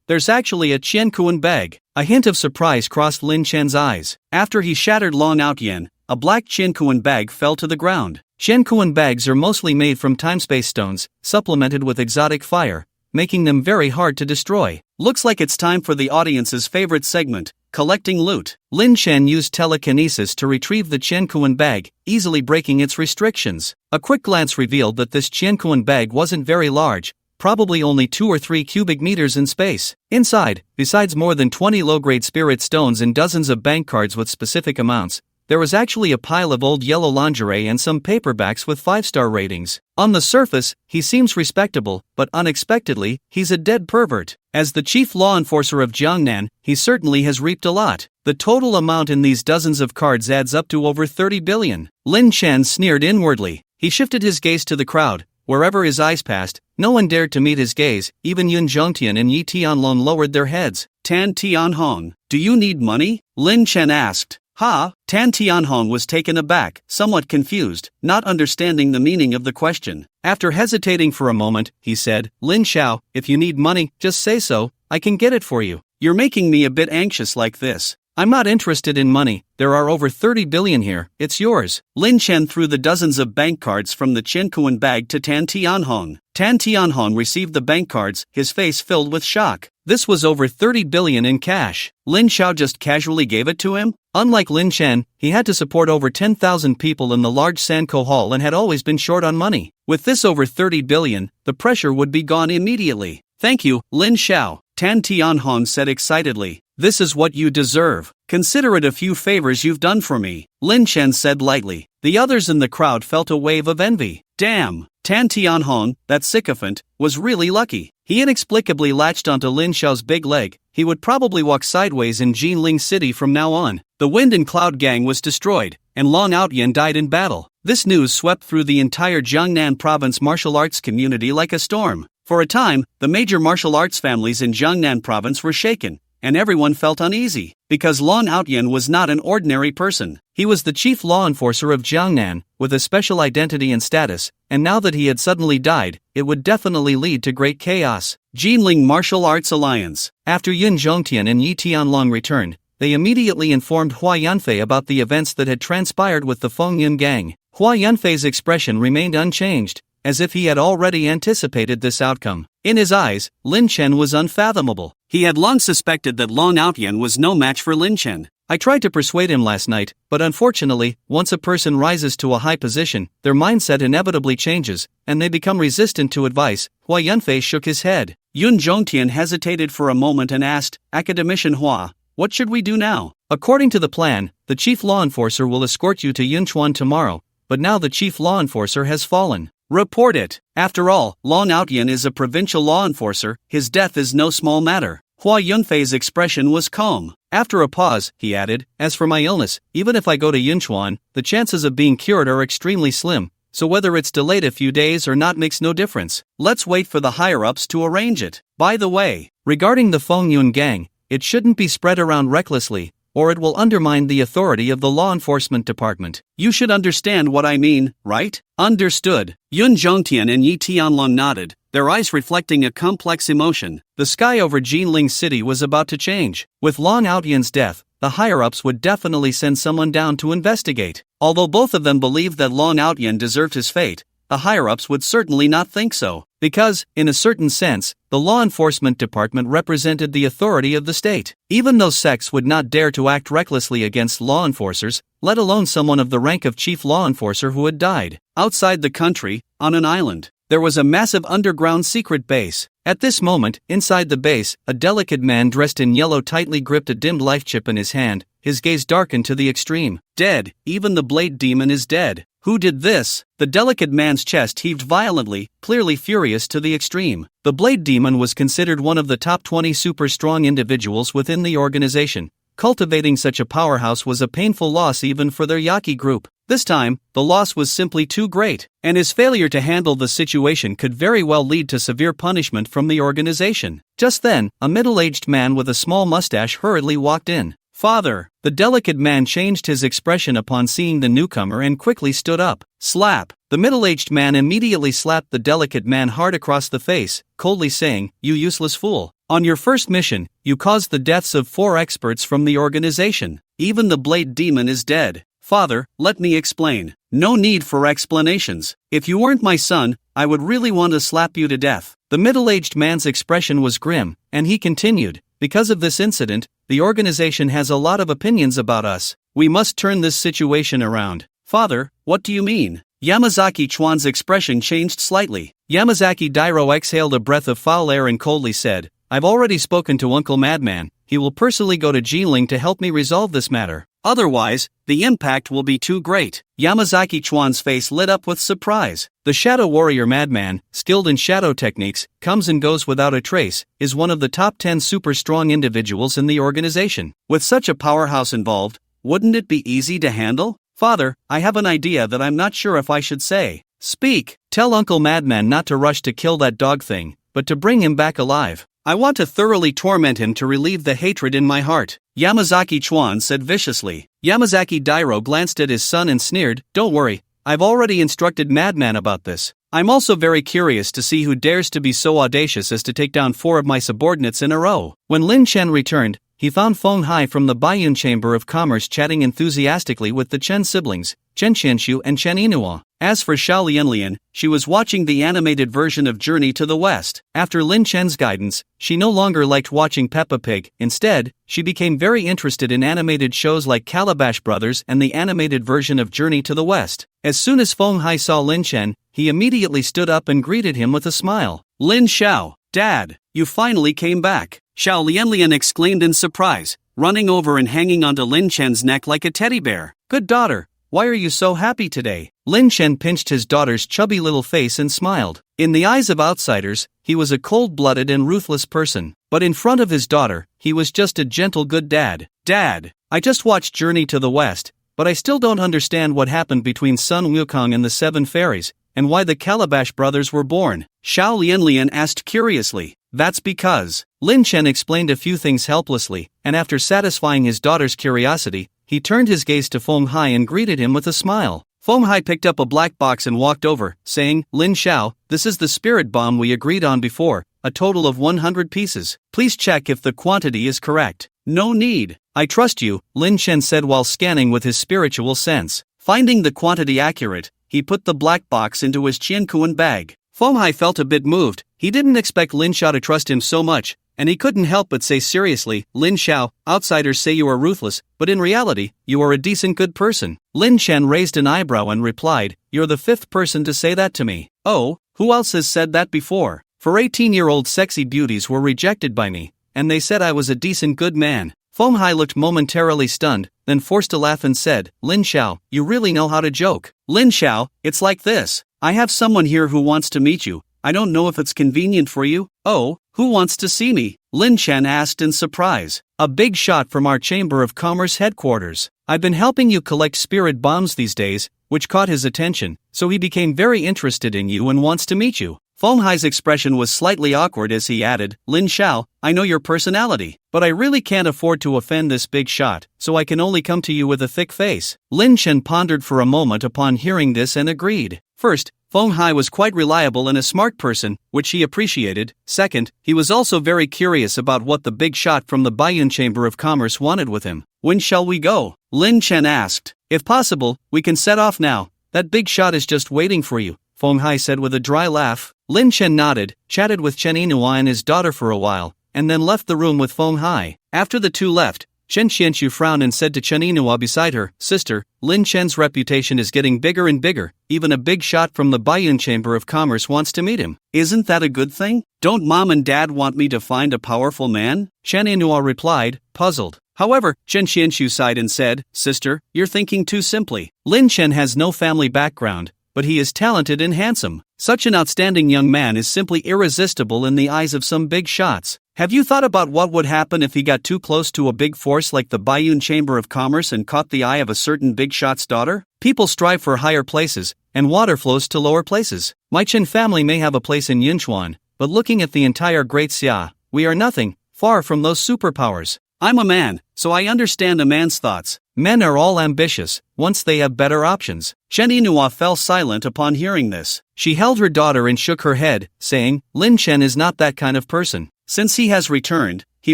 A: There's actually a Qiankuan bag. A hint of surprise crossed Lin Chen's eyes. After he shattered Long Outyen, a black Qiankuan bag fell to the ground. Qiankuan bags are mostly made from time-space stones, supplemented with exotic fire, making them very hard to destroy. Looks like it's time for the audience's favorite segment, collecting loot. Lin Chen used telekinesis to retrieve the Qiankuan bag, easily breaking its restrictions. A quick glance revealed that this Qiankuan bag wasn't very large, probably only 2 or 3 cubic meters in space. Inside, besides more than 20 low-grade spirit stones and dozens of bank cards with specific amounts, there was actually a pile of old yellow lingerie and some paperbacks with 5-star ratings. On the surface, he seems respectable, but unexpectedly, he's a dead pervert. As the chief law enforcer of Jiangnan, he certainly has reaped a lot. The total amount in these dozens of cards adds up to over 30 billion. Lin Chen sneered inwardly. He shifted his gaze to the crowd. Wherever his eyes passed, no one dared to meet his gaze. Even Yun Zhongtian and Yi Tianlong lowered their heads. Tan Tianhong, do you need money? Lin Chen asked. Tan Tianhong was taken aback, somewhat confused, not understanding the meaning of the question. After hesitating for a moment, he said, Lin Xiao, if you need money, just say so, I can get it for you. You're making me a bit anxious like this. I'm not interested in money, there are over 30 billion here, it's yours. Lin Chen threw the dozens of bank cards from the Qiankuan bag to Tan Tianhong. Tan Tianhong received the bank cards, his face filled with shock. This was over 30 billion in cash. Lin Xiao just casually gave it to him? Unlike Lin Chen, he had to support over 10,000 people in the large Sanko Hall and had always been short on money. With this over 30 billion, the pressure would be gone immediately. Thank you, Lin Xiao, Tan Tianhong said excitedly. This is what you deserve. Consider it a few favors you've done for me, Lin Chen said lightly. The others in the crowd felt a wave of envy. Damn, Tan Tianhong, that sycophant, was really lucky. He inexplicably latched onto Lin Xiao's big leg. He would probably walk sideways in Jinling City from now on. The Wind and Cloud Gang was destroyed, and Long Outyen died in battle. This news swept through the entire Jiangnan province martial arts community like a storm. For a time, the major martial arts families in Jiangnan province were shaken, and everyone felt uneasy, because Long Outyen was not an ordinary person. He was the chief law enforcer of Jiangnan, with a special identity and status, and now that he had suddenly died, it would definitely lead to great chaos. Jinling Martial Arts Alliance. After Yun Zhongtian and Yi Tianlong returned, they immediately informed Hua Yunfei about the events that had transpired with the Feng Yun gang. Hua Yunfei's expression remained unchanged, as if he had already anticipated this outcome. In his eyes, Lin Chen was unfathomable. He had long suspected that Long Outyen was no match for Lin Chen. I tried to persuade him last night, but unfortunately, once a person rises to a high position, their mindset inevitably changes, and they become resistant to advice. Hua Yunfei shook his head. Yun Zhongtian hesitated for a moment and asked, Academician Hua, what should we do now? According to the plan, the chief law enforcer will escort you to Yunchuan tomorrow, but now the chief law enforcer has fallen. Report it. After all, Long Outyen is a provincial law enforcer, his death is no small matter. Hua Yunfei's expression was calm. After a pause, he added, as for my illness, even if I go to Yunchuan, the chances of being cured are extremely slim, so whether it's delayed a few days or not makes no difference. Let's wait for the higher-ups to arrange it. By the way, regarding the Feng Yun gang, it shouldn't be spread around recklessly, or it will undermine the authority of the law enforcement department. You should understand what I mean, right? Understood. Yun Zhongtian and Yi Tianlong nodded.
B: their eyes reflecting a complex emotion. The sky over Jinling City was about to change. With Long Outyan's death, the higher-ups would definitely send someone down to investigate. Although both of them believed that Long Outyan deserved his fate, the higher-ups would certainly not think so, because, in a certain sense, the law enforcement department represented the authority of the state. Even those sects would not dare to act recklessly against law enforcers, let alone someone of the rank of chief law enforcer who had died. Outside the country, on an island, there was a massive underground secret base. At this moment, inside the base, a delicate man dressed in yellow tightly gripped a dimmed life chip in his hand, his gaze darkened to the extreme. Dead, even the blade demon is dead. Who did this? The delicate man's chest heaved violently, clearly furious to the extreme. The blade demon was considered one of the top 20 super strong individuals within the organization. Cultivating such a powerhouse was a painful loss even for their Yaki group. This time, the loss was simply too great, and his failure to handle the situation could very well lead to severe punishment from the organization. Just then, a middle-aged man with a small mustache hurriedly walked in. "Father!" The delicate man changed his expression upon seeing the newcomer and quickly stood up. Slap! The middle-aged man immediately slapped the delicate man hard across the face, coldly saying, "You useless fool. On your first mission, you caused the deaths of 4 experts from the organization. Even the blade demon is dead. Father, let me explain." "No need for explanations. If you weren't my son, I would really want to slap you to death." The middle-aged man's expression was grim, and he continued, "Because of this incident, the organization has a lot of opinions about us. We must turn this situation around." "Father, what do you mean?" Yamazaki Chuan's expression changed slightly. Yamazaki Dairo exhaled a breath of foul air and coldly said, "I've already spoken to Uncle Madman. He will personally go to Jinling to help me resolve this matter. Otherwise, the impact will be too great." Yamazaki Chuan's face lit up with surprise. The Shadow Warrior Madman, skilled in shadow techniques, comes and goes without a trace, is one of the top 10 super strong individuals in the organization. With such a powerhouse involved, wouldn't it be easy to handle? "Father, I have an idea that I'm not sure if I should say." "Speak." "Tell Uncle Madman not to rush to kill that dog thing, but to bring him back alive. I want to thoroughly torment him to relieve the hatred in my heart," Yamazaki Chuan said viciously. Yamazaki Dairo glanced at his son and sneered, "Don't worry, I've already instructed Madman about this. I'm also very curious to see who dares to be so audacious as to take down 4 of my subordinates in a row." When Lin Chen returned, he found Feng Hai from the Baiyun Chamber of Commerce chatting enthusiastically with the Chen siblings, Chen Qianshu and Chen Inua. As for Xiao Lianlian, she was watching the animated version of Journey to the West. After Lin Chen's guidance, she no longer liked watching Peppa Pig. Instead, she became very interested in animated shows like Calabash Brothers and the animated version of Journey to the West. As soon as Feng Hai saw Lin Chen, he immediately stood up and greeted him with a smile. "Lin Xiao, Dad, you finally came back." Xiao Lianlian exclaimed in surprise, running over and hanging onto Lin Chen's neck like a teddy bear. "Good daughter, why are you so happy today?" Lin Chen pinched his daughter's chubby little face and smiled. In the eyes of outsiders, he was a cold-blooded and ruthless person, but in front of his daughter, he was just a gentle good dad. "Dad, I just watched Journey to the West, but I still don't understand what happened between Sun Wukong and the 7 fairies, and why the Calabash brothers were born," Xiao Lianlian asked curiously. "That's because..." Lin Chen explained a few things helplessly, and after satisfying his daughter's curiosity, he turned his gaze to Feng Hai and greeted him with a smile. Feng Hai picked up a black box and walked over, saying, "Lin Xiao, this is the spirit bomb we agreed on before, a total of 100 pieces. Please check if the quantity is correct." "No need. I trust you," Lin Chen said while scanning with his spiritual sense. Finding the quantity accurate, he put the black box into his Qiankuan bag. Feng Hai felt a bit moved. He didn't expect Lin Xiao to trust him so much, and he couldn't help but say seriously, "Lin Xiao, outsiders say you are ruthless, but in reality, you are a decent good person." Lin Chen raised an eyebrow and replied, "You're the 5th person to say that to me." "Oh, who else has said that before? For 18-year-old sexy beauties were rejected by me, and they said I was a decent good man." Feng Hai looked momentarily stunned, then forced a laugh and said, "Lin Xiao, you really know how to joke." "Lin Xiao, it's like this. I have someone here who wants to meet you. I don't know if it's convenient for you." "Oh, who wants to see me?" Lin Chen asked in surprise. "A big shot from our Chamber of Commerce headquarters. I've been helping you collect spirit bombs these days," which caught his attention, so he became very interested in you and wants to meet you. Feng Hai's expression was slightly awkward as he added, "Lin Xiao, I know your personality, but I really can't afford to offend this big shot, so I can only come to you with a thick face." Lin Chen pondered for a moment upon hearing this and agreed. First, Feng Hai was quite reliable and a smart person, which he appreciated. Second, he was also very curious about what the big shot from the Baiyun Chamber of Commerce wanted with him. When shall we go? Lin Chen asked. If possible, we can set off now. That big shot is just waiting for you, Feng Hai said with a dry laugh. Lin Chen nodded, chatted with Chen Yinhua and his daughter for a while, and then left the room with Feng Hai. After the two left, Chen Xianxu frowned and said to Chen Yinhua beside her, Sister, Lin Chen's reputation is getting bigger and bigger, even a big shot from the Baiyun Chamber of Commerce wants to meet him. Isn't that a good thing? Don't Mom and Dad want me to find a powerful man? Chen Yinhua replied, puzzled. However, Chen Xianxu sighed and said, Sister, you're thinking too simply. Lin Chen has no family background, but he is talented and handsome. Such an outstanding young man is simply irresistible in the eyes of some big shots. Have you thought about what would happen if he got too close to a big force like the Baiyun Chamber of Commerce and caught the eye of a certain big shot's daughter? People strive for higher places, and water flows to lower places. My Chen family may have a place in Yunchuan, but looking at the entire Great Xia, we are nothing, far from those superpowers. I'm a man, so I understand a man's thoughts. Men are all ambitious, once they have better options. Chen Yinhua fell silent upon hearing this. She held her daughter and shook her head, saying, Lin Chen is not that kind of person. Since he has returned, he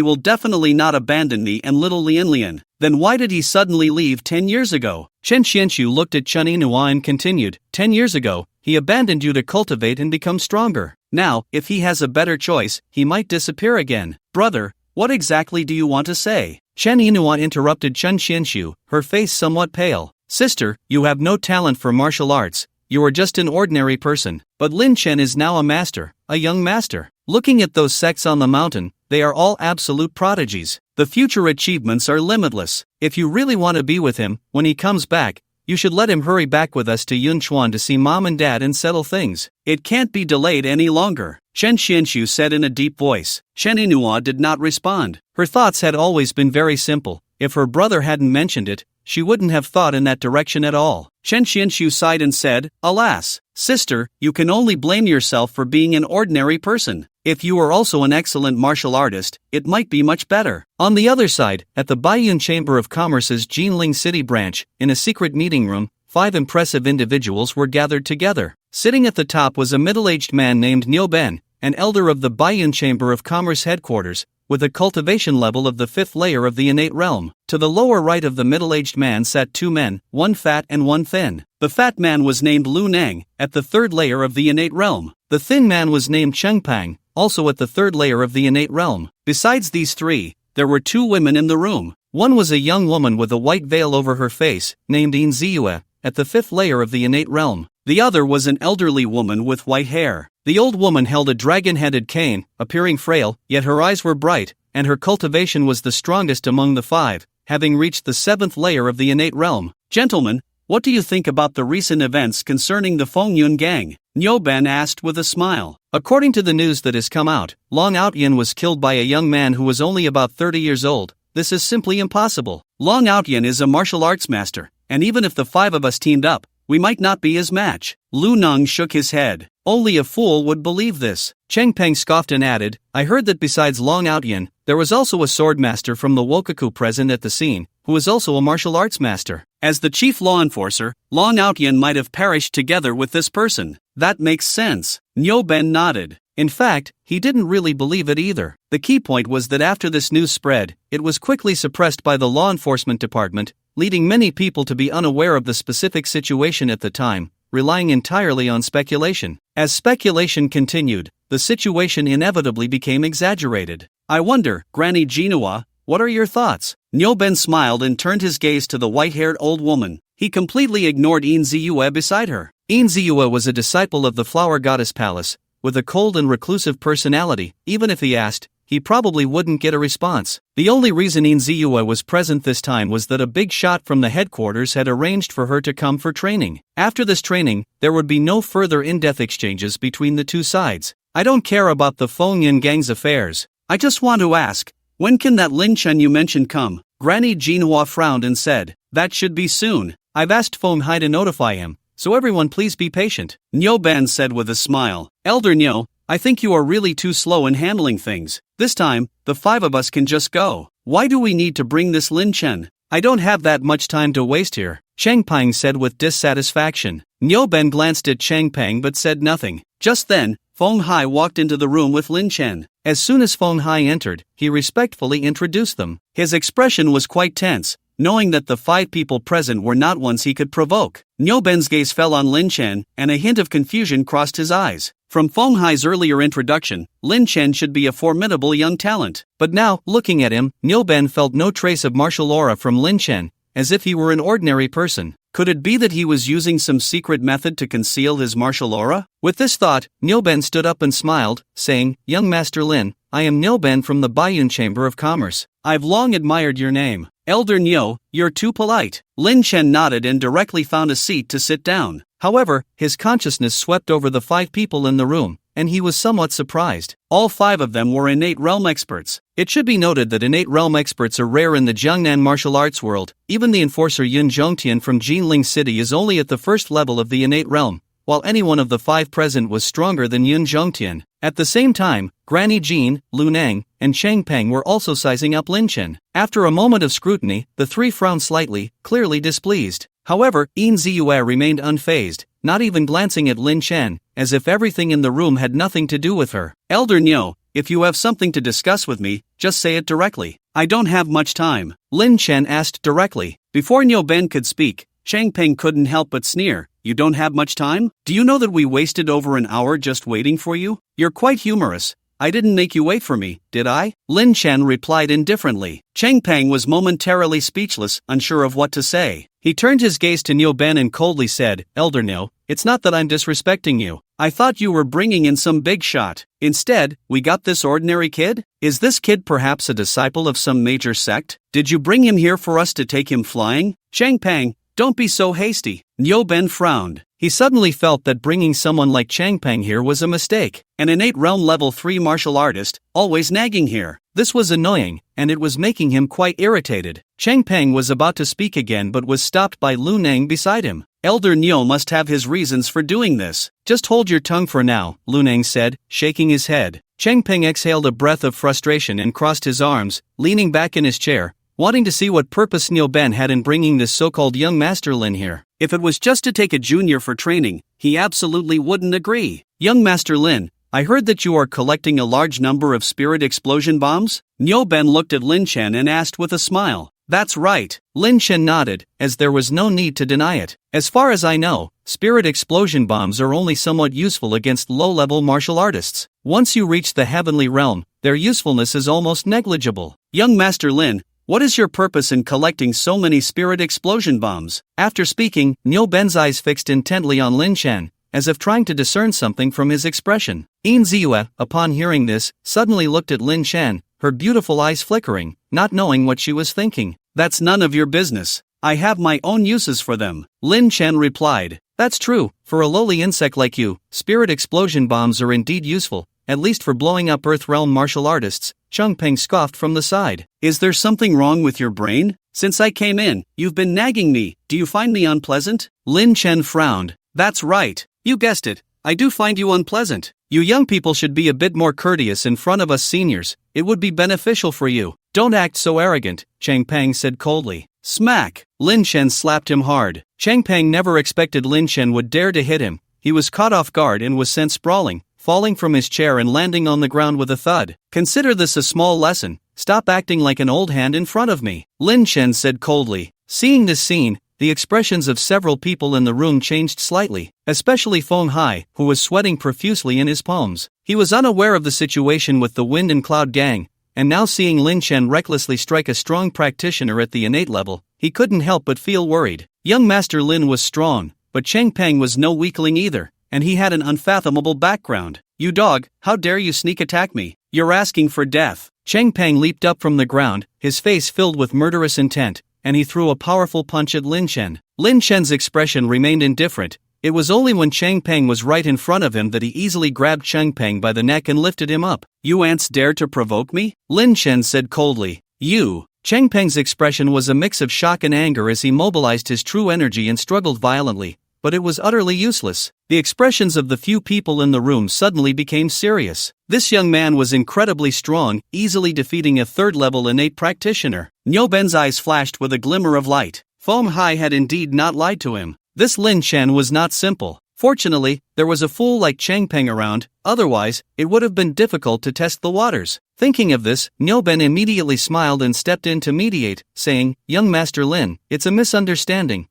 B: will definitely not abandon me and little Lian Lian. Then why did he suddenly leave 10 years ago? Chen Xianxu looked at Chen Yinhua and continued, 10 years ago, he abandoned you to cultivate and become stronger. Now, if he has a better choice, he might disappear again. Brother, what exactly do you want to say? Chen Yinhua interrupted Chen Xianxu, her face somewhat pale. Sister, you have no talent for martial arts, you are just an ordinary person. But Lin Chen is now a master, a young master. Looking at those sects on the mountain, they are all absolute prodigies. The future achievements are limitless. If you really want to be with him, when he comes back, you should let him hurry back with us to Yunchuan to see Mom and Dad and settle things. It can't be delayed any longer, Chen Xianxu said in a deep voice. Chen Yinhua did not respond. Her thoughts had always been very simple. If her brother hadn't mentioned it, she wouldn't have thought in that direction at all. Chen Xianxu sighed and said, Alas, sister, you can only blame yourself for being an ordinary person. If you were also an excellent martial artist, it might be much better. On the other side, at the Baiyun Chamber of Commerce's Jinling City branch, in a secret meeting room, 5 impressive individuals were gathered together. Sitting at the top was a middle-aged man named Niu Ben, an elder of the Baiyun Chamber of Commerce headquarters, with a cultivation level of the 5th layer of the innate realm. To the lower right of the middle-aged man sat 2 men, one fat and one thin. The fat man was named Lu Nang, at the 3rd layer of the innate realm. The thin man was named Cheng Pang, also at the 3rd layer of the innate realm. Besides these 3, there were 2 women in the room. One was a young woman with a white veil over her face, named In Ziyue, at the 5th layer of the innate realm. The other was an elderly woman with white hair. The old woman held a dragon-headed cane, appearing frail, yet her eyes were bright, and her cultivation was the strongest among the 5, having reached the 7th layer of the innate realm. Gentlemen, what do you think about the recent events concerning the Fengyun gang? Niu Ben asked with a smile. According to the news that has come out, Long Outyan was killed by a young man who was only about 30 years old. This is simply impossible. Long Outyan is a martial arts master, and even if the 5 of us teamed up, we might not be his match. Lu Neng shook his head. Only a fool would believe this. Cheng Peng scoffed and added, I heard that besides Long Outyan, there was also a sword master from the Wokaku present at the scene, who was also a martial arts master. As the chief law enforcer, Long Outyan might have perished together with this person. That makes sense. Niu Ben nodded. In fact, he didn't really believe it either. The key point was that after this news spread, it was quickly suppressed by the law enforcement department, leading many people to be unaware of the specific situation at the time, relying entirely on speculation. As speculation continued, the situation inevitably became exaggerated. I wonder, Granny Jinhua, what are your thoughts? Niu Ben smiled and turned his gaze to the white-haired old woman. He completely ignored In Ziyue beside her. In Ziyue was a disciple of the Flower Goddess Palace, with a cold and reclusive personality. Even if he asked, he probably wouldn't get a response. The only reason In Ziyue was present this time was that a big shot from the headquarters had arranged for her to come for training. After this training, there would be no further in-depth exchanges between the two sides. I don't care about the Fengyun gang's affairs. I just want to ask, when can that Lin Chen you mentioned come? Granny Jinhua frowned and said, that should be soon. I've asked Feng Hai to notify him, so everyone please be patient. Niu Ben said with a smile, Elder Niu, I think you are really too slow in handling things. This time, the 5 of us can just go. Why do we need to bring this Lin Chen? I don't have that much time to waste here, Changpeng said with dissatisfaction. Nyoben glanced at Changpeng but said nothing. Just then, Feng Hai walked into the room with Lin Chen. As soon as Feng Hai entered, he respectfully introduced them. His expression was quite tense, knowing that the 5 people present were not ones he could provoke. Nyoben's gaze fell on Lin Chen, and a hint of confusion crossed his eyes. From Feng Hai's earlier introduction, Lin Chen should be a formidable young talent. But now, looking at him, Nyoben felt no trace of martial aura from Lin Chen, as if he were an ordinary person. Could it be that he was using some secret method to conceal his martial aura? With this thought, Nyoben stood up and smiled, saying, "Young Master Lin, I am Nyoben from the Baiyun Chamber of Commerce. I've long admired your name. Elder Nyo, you're too polite." Lin Chen nodded and directly found a seat to sit down. However, his consciousness swept over the 5 people in the room, and he was somewhat surprised. All 5 of them were innate realm experts. It should be noted that innate realm experts are rare in the Jiangnan martial arts world. Even the enforcer Yun Zhongtian from Jinling City is only at the first level of the innate realm, while any one of the 5 present was stronger than Yun Zhongtian. At the same time, Granny Jean, Lu Nang, and Changpeng were also sizing up Lin Chen. After a moment of scrutiny, the 3 frowned slightly, clearly displeased. However, Yin Ziyue remained unfazed, not even glancing at Lin Chen, as if everything in the room had nothing to do with her. "Elder Nyo, if you have something to discuss with me, just say it directly. I don't have much time," Lin Chen asked directly. Before Nyo Ben could speak, Changpeng couldn't help but sneer. "You don't have much time? Do you know that we wasted over an hour just waiting for you? You're quite humorous. I didn't make you wait for me, did I?" Lin Chen replied indifferently. Changpeng was momentarily speechless, unsure of what to say. He turned his gaze to Nyo Ben and coldly said, "Elder Nyo, it's not that I'm disrespecting you. I thought you were bringing in some big shot. Instead, we got this ordinary kid? Is this kid perhaps a disciple of some major sect? Did you bring him here for us to take him flying?" "Changpeng, don't be so hasty." Nyo Ben frowned. He suddenly felt that bringing someone like Changpeng here was a mistake. An innate realm level 3 martial artist, always nagging here. This was annoying, and it was making him quite irritated. Changpeng was about to speak again but was stopped by Lu Nang beside him. "Elder Nyo must have his reasons for doing this. Just hold your tongue for now," Lu Nang said, shaking his head. Changpeng exhaled a breath of frustration and crossed his arms, leaning back in his chair, wanting to see what purpose Nyo Ben had in bringing this so-called young Master Lin here. If it was just to take a junior for training, he absolutely wouldn't agree. "Young Master Lin, I heard that you are collecting a large number of spirit explosion bombs?" Nyo Ben looked at Lin Chen and asked with a smile. "That's right." Lin Chen nodded, as there was no need to deny it. "As far as I know, spirit explosion bombs are only somewhat useful against low-level martial artists. Once you reach the heavenly realm, their usefulness is almost negligible. Young Master Lin, what is your purpose in collecting so many spirit explosion bombs?" After speaking, Nyo Ben's eyes fixed intently on Lin Chen, as if trying to discern something from his expression. Yin Ziyue, upon hearing this, suddenly looked at Lin Chen, her beautiful eyes flickering, not knowing what she was thinking. "That's none of your business. I have my own uses for them," Lin Chen replied. "That's true, for a lowly insect like you, spirit explosion bombs are indeed useful, at least for blowing up Earth Realm martial artists," Changpeng scoffed from the side. "Is there something wrong with your brain? Since I came in, you've been nagging me. Do you find me unpleasant?" Lin Chen frowned. "That's right. You guessed it. I do find you unpleasant. You young people should be a bit more courteous in front of us seniors. It would be beneficial for you." "Don't act so arrogant," Changpeng said coldly. Smack! Lin Chen slapped him hard. Changpeng never expected Lin Chen would dare to hit him. He was caught off guard and was sent sprawling, falling from his chair and landing on the ground with a thud. "Consider this a small lesson. Stop acting like an old hand in front of me," Lin Chen said coldly. Seeing this scene, the expressions of several people in the room changed slightly, especially Feng Hai, who was sweating profusely in his palms. He was unaware of the situation with the Wind and Cloud gang, and now seeing Lin Chen recklessly strike a strong practitioner at the innate level, he couldn't help but feel worried. Young Master Lin was strong, but Changpeng was no weakling either, and he had an unfathomable background. "You dog, how dare you sneak attack me? You're asking for death." Changpeng leaped up from the ground, his face filled with murderous intent, and he threw a powerful punch at Lin Chen. Lin Chen's expression remained indifferent. It was only when Changpeng was right in front of him that he easily grabbed Changpeng by the neck and lifted him up. "You ants dare to provoke me?" Lin Chen said coldly. "You." Changpeng's expression was a mix of shock and anger as he mobilized his true energy and struggled violently, but it was utterly useless. The expressions of the few people in the room suddenly became serious. This young man was incredibly strong, easily defeating a third-level innate practitioner. Nyoben's eyes flashed with a glimmer of light. Feng Hai had indeed not lied to him. This Lin Chen was not simple. Fortunately, there was a fool like Changpeng around, otherwise, it would have been difficult to test the waters. Thinking of this, Nyoben immediately smiled and stepped in to mediate, saying, "Young Master Lin, it's a misunderstanding.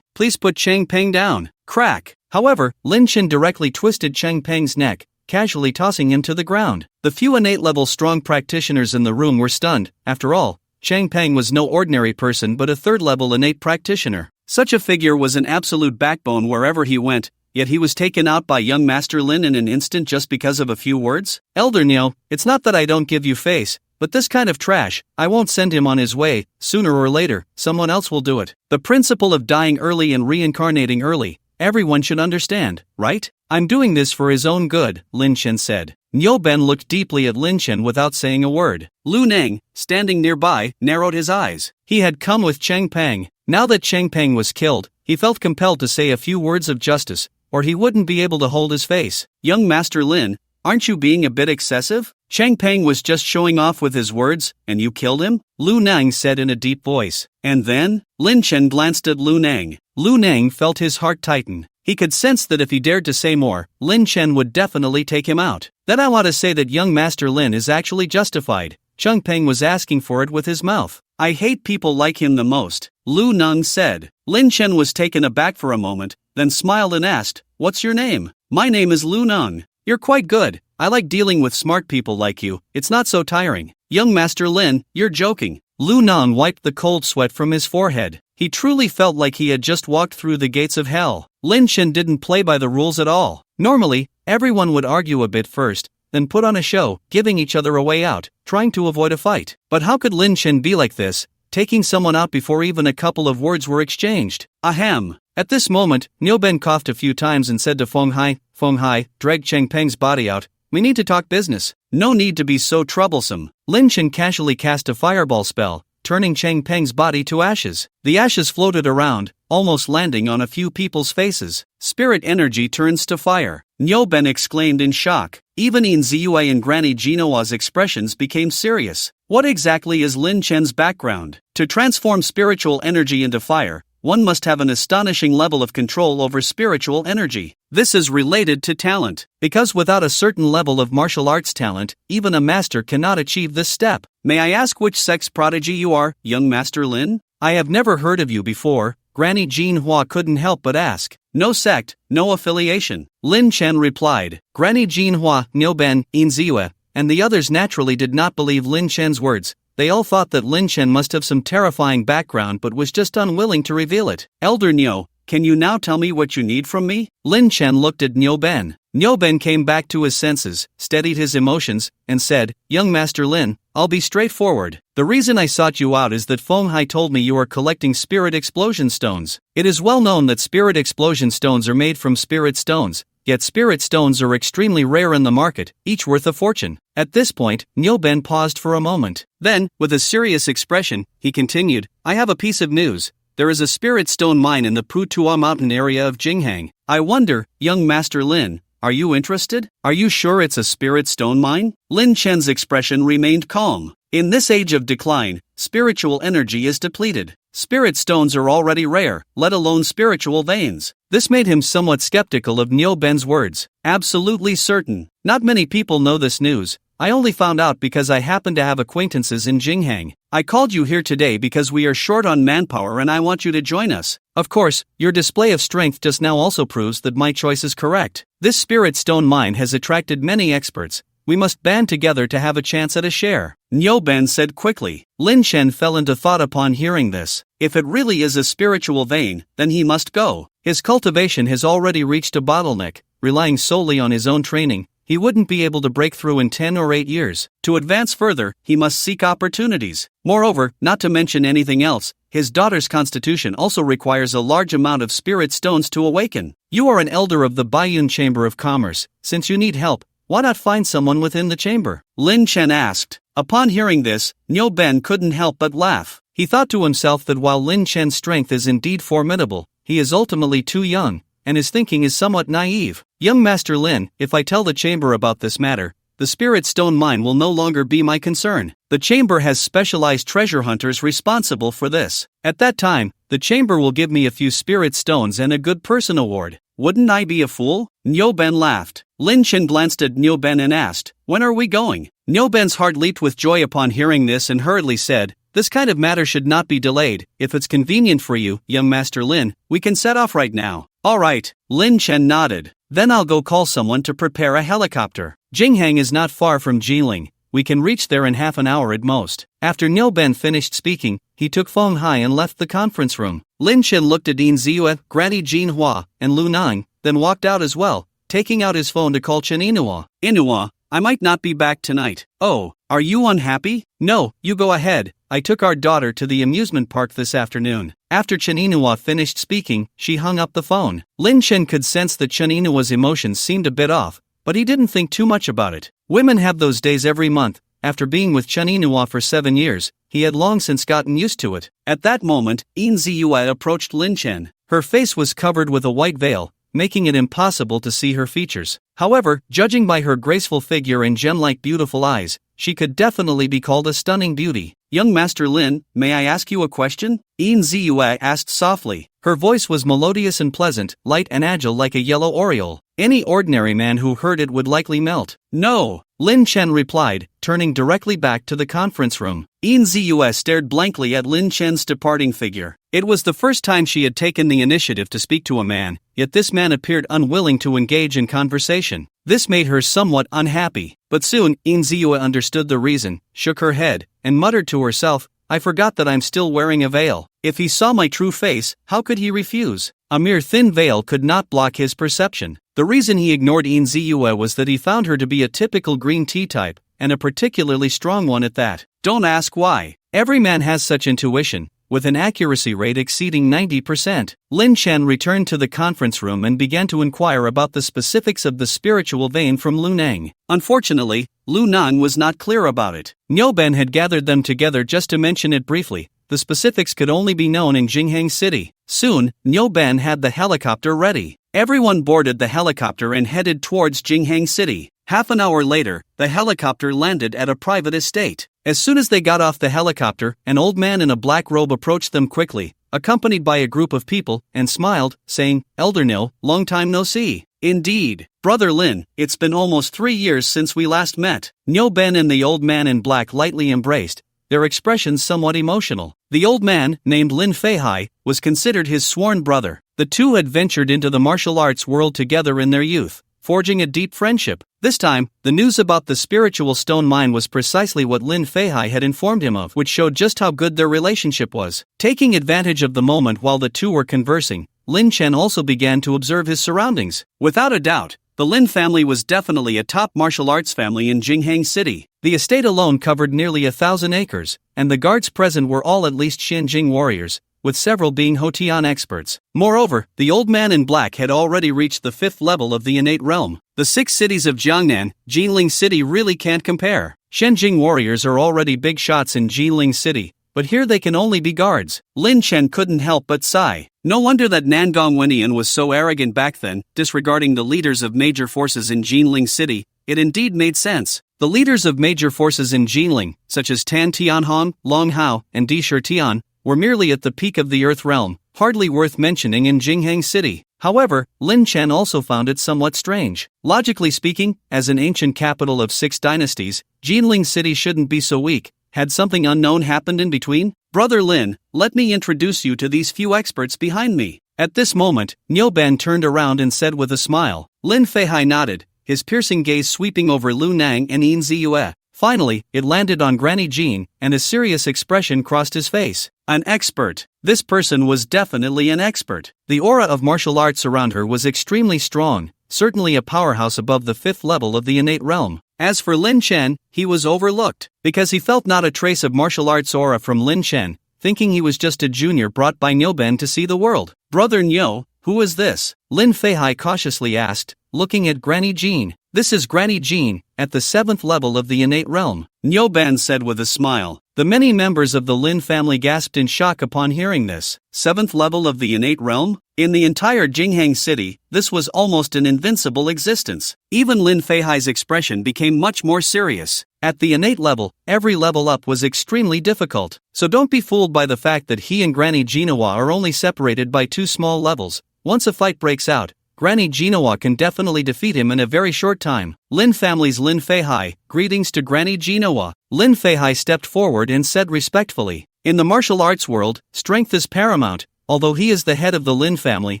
B: Please put Changpeng down." Crack! However, Lin Chen directly twisted Changpeng's neck, casually tossing him to the ground. The few innate-level strong practitioners in the room were stunned. After all, Changpeng was no ordinary person but a third-level innate practitioner. Such a figure was an absolute backbone wherever he went, yet he was taken out by young Master Lin in an instant just because of a few words? Elder Nyo, it's not that I don't give you face, but this kind of trash, I won't send him on his way. Sooner or later, someone else will do it. The principle of dying early and reincarnating early, everyone should understand, right? I'm doing this for his own good, Lin Chen said. Nyoben looked deeply at Lin Chen without saying a word. Lu Neng, standing nearby, narrowed his eyes. He had come with Changpeng. Now that Changpeng was killed, he felt compelled to say a few words of justice, or he wouldn't be able to hold his face. Young Master Lin, aren't you being a bit excessive? Changpeng was just showing off with his words, and you killed him? Lu Neng said in a deep voice. And then? Lin Chen glanced at Lu Neng. Lu Neng felt his heart tighten. He could sense that if he dared to say more, Lin Chen would definitely take him out. Then I want to say that young Master Lin is actually justified. Changpeng was asking for it with his mouth. I hate people like him the most, Lu Neng said. Lin Chen was taken aback for a moment, then smiled and asked, "What's your name?" "My name is Lu Neng." "You're quite good. I like dealing with smart people like you. It's not so tiring." "Young Master Lin, you're joking." Lu Neng wiped the cold sweat from his forehead. He truly felt like he had just walked through the gates of hell. Lin Chen didn't play by the rules at all. Normally, everyone would argue a bit first, then put on a show, giving each other a way out, trying to avoid a fight. But how could Lin Chen be like this, taking someone out before even a couple of words were exchanged? Ahem. At this moment, Nyoben coughed a few times and said to Feng Hai, drag Changpeng's body out. We need to talk business. No need to be so troublesome. Lin Chen casually cast a fireball spell, turning Changpeng's body to ashes. The ashes floated around, almost landing on a few people's faces. Spirit energy turns to fire. Nyoben exclaimed in shock. Even In Ziyue and Granny Jinoa's expressions became serious. What exactly is Lin Chen's background? To transform spiritual energy into fire, one must have an astonishing level of control over spiritual energy. This is related to talent, because without a certain level of martial arts talent, even a master cannot achieve this step. May I ask which sex prodigy you are, young Master Lin? I have never heard of you before, Granny Jinhua couldn't help but ask. No sect, no affiliation, Lin Chen replied. Granny Jinhua, Nyoben, Inziyue, and the others naturally did not believe Lin Chen's words. They all thought that Lin Chen must have some terrifying background but was just unwilling to reveal it. Elder Nyo, can you now tell me what you need from me? Lin Chen looked at Nyoben. Nyoben came back to his senses, steadied his emotions, and said, Young Master Lin, I'll be straightforward. The reason I sought you out is that Feng Hai told me you are collecting spirit explosion stones. It is well known that spirit explosion stones are made from spirit stones, yet spirit stones are extremely rare in the market, each worth a fortune. At this point, Nyoben paused for a moment. Then, with a serious expression, he continued, I have a piece of news. There is a spirit stone mine in the Putua mountain area of Jinghang. I wonder, young Master Lin, are you interested? Are you sure it's a spirit stone mine? Lin Chen's expression remained calm. In this age of decline, spiritual energy is depleted. Spirit stones are already rare, let alone spiritual veins. This made him somewhat skeptical of Nyoben's words. Absolutely certain. Not many people know this news. I only found out because I happen to have acquaintances in Jinghang. I called you here today because we are short on manpower and I want you to join us. Of course, your display of strength just now also proves that my choice is correct. This spirit stone mine has attracted many experts. We must band together to have a chance at a share. Nyoben said quickly. Lin Chen fell into thought upon hearing this. If it really is a spiritual vein, then he must go. His cultivation has already reached a bottleneck. Relying solely on his own training, he wouldn't be able to break through in 10 or 8 years. To advance further, he must seek opportunities. Moreover, not to mention anything else, his daughter's constitution also requires a large amount of spirit stones to awaken. You are an elder of the Baiyun Chamber of Commerce. Since you need help, why not find someone within the chamber? Lin Chen asked. Upon hearing this, Nyoben couldn't help but laugh. He thought to himself that while Lin Chen's strength is indeed formidable, he is ultimately too young, and his thinking is somewhat naive. Young Master Lin, if I tell the chamber about this matter, the spirit stone mine will no longer be my concern. The chamber has specialized treasure hunters responsible for this. At that time, the chamber will give me a few spirit stones and a good person award. Wouldn't I be a fool? Nyoben laughed. Lin Chen glanced at Nyoben and asked, "When are we going?" Nyoben's heart leaped with joy upon hearing this and hurriedly said, "This kind of matter should not be delayed. If it's convenient for you, young Master Lin, we can set off right now." "All right," Lin Chen nodded. "Then I'll go call someone to prepare a helicopter. Jinghang is not far from Jilin. We can reach there in half an hour at most." After Nyoben finished speaking, he took Feng Hai and left the conference room. Lin Chen looked at Yin Ziyue, Granny Jin Hua, and Lu Nang, then walked out as well, taking out his phone to call Chen Inua. "Inua, I might not be back tonight." "Oh, are you unhappy?" "No, you go ahead. I took our daughter to the amusement park this afternoon." After Chen Inua finished speaking, she hung up the phone. Lin Chen could sense that Chen Inua's emotions seemed a bit off, but he didn't think too much about it. Women have those days every month. After being with Chen Inua for 7 years, he had long since gotten used to it. At that moment, Yin Ziyue approached Lin Chen. Her face was covered with a white veil, making it impossible to see her features. However, judging by her graceful figure and gem-like beautiful eyes, she could definitely be called a stunning beauty. "Young Master Lin, may I ask you a question?" Yin Ziyue asked softly. Her voice was melodious and pleasant, light and agile like a yellow oriole. Any ordinary man who heard it would likely melt. "No," Lin Chen replied, turning directly back to the conference room. Yin Ziyue stared blankly at Lin Chen's departing figure. It was the first time she had taken the initiative to speak to a man, yet this man appeared unwilling to engage in conversation. This made her somewhat unhappy, but soon Yin Ziyue understood the reason, shook her head, and muttered to herself, "I forgot that I'm still wearing a veil. If he saw my true face, how could he refuse?" A mere thin veil could not block his perception. The reason he ignored Yin Ziyue was that he found her to be a typical green tea type, and a particularly strong one at that. Don't ask why. Every man has such intuition, with an accuracy rate exceeding 90%. Lin Chen returned to the conference room and began to inquire about the specifics of the spiritual vein from Lu Nang. Unfortunately, Lu Nang was not clear about it. Nyoben had gathered them together just to mention it briefly. The specifics could only be known in Jinghang City. Soon, Nyoben had the helicopter ready. Everyone boarded the helicopter and headed towards Jinghang City. Half an hour later, the helicopter landed at a private estate. As soon as they got off the helicopter, an old man in a black robe approached them quickly, accompanied by a group of people, and smiled, saying, "Elder Nil, long time no see." "Indeed, Brother Lin, it's been almost 3 years since we last met." Nyoben and the old man in black lightly embraced, their expressions somewhat emotional. The old man, named Lin Feihai, was considered his sworn brother. The two had ventured into the martial arts world together in their youth, forging a deep friendship. This time, the news about the spiritual stone mine was precisely what Lin Feihai had informed him of, which showed just how good their relationship was. Taking advantage of the moment while the two were conversing, Lin Chen also began to observe his surroundings. Without a doubt, the Lin family was definitely a top martial arts family in Jinghang City. The estate alone covered nearly 1,000 acres, and the guards present were all at least Xianjing warriors, with several being Hotian experts. Moreover, the old man in black had already reached the 5th level of the innate realm. The 6 cities of Jiangnan, Jilin City really can't compare. Xianjing warriors are already big shots in Jilin City, but here they can only be guards. Lin Chen couldn't help but sigh. No wonder that Nangong Wenian was so arrogant back then, disregarding the leaders of major forces in Jilin City. It indeed made sense. The leaders of major forces in Jilin, such as Tan Tianhong, Long Hao, and Di Shitian, were merely at the peak of the Earth realm, hardly worth mentioning in Jinghang City. However, Lin Chen also found it somewhat strange. Logically speaking, as an ancient capital of 6 dynasties, Jilin City shouldn't be so weak. Had something unknown happened in between? Brother Lin, let me introduce you to these few experts behind me. At this moment, Nyoben turned around and said with a smile. Lin Feihai nodded, his piercing gaze sweeping over Lu Nang and Yin Ziyue. Finally, it landed on Granny Jean, and a serious expression crossed his face. An expert. This person was definitely an expert. The aura of martial arts around her was extremely strong, certainly a powerhouse above the 5th level of the innate realm. As for Lin Chen, he was overlooked, because he felt not a trace of martial arts aura from Lin Chen, thinking he was just a junior brought by Nyoben to see the world. Brother Nyo, who is this? Lin Feihai cautiously asked, looking at Granny Jean. This is Granny Jean, at the 7th level of the innate realm. Nyoben said with a smile. The many members of the Lin family gasped in shock upon hearing this. 7th level of the innate realm? In the entire Jinghang city, this was almost an invincible existence. Even Lin Feihai's expression became much more serious. At the innate level, every level up was extremely difficult. So don't be fooled by the fact that he and Granny Genoa are only separated by 2 small levels. Once a fight breaks out, Granny Genoa can definitely defeat him in a very short time. Lin family's Lin Feihai, greetings to Granny Genoa. Lin Feihai stepped forward and said respectfully, in the martial arts world, strength is paramount. Although he is the head of the Lin family,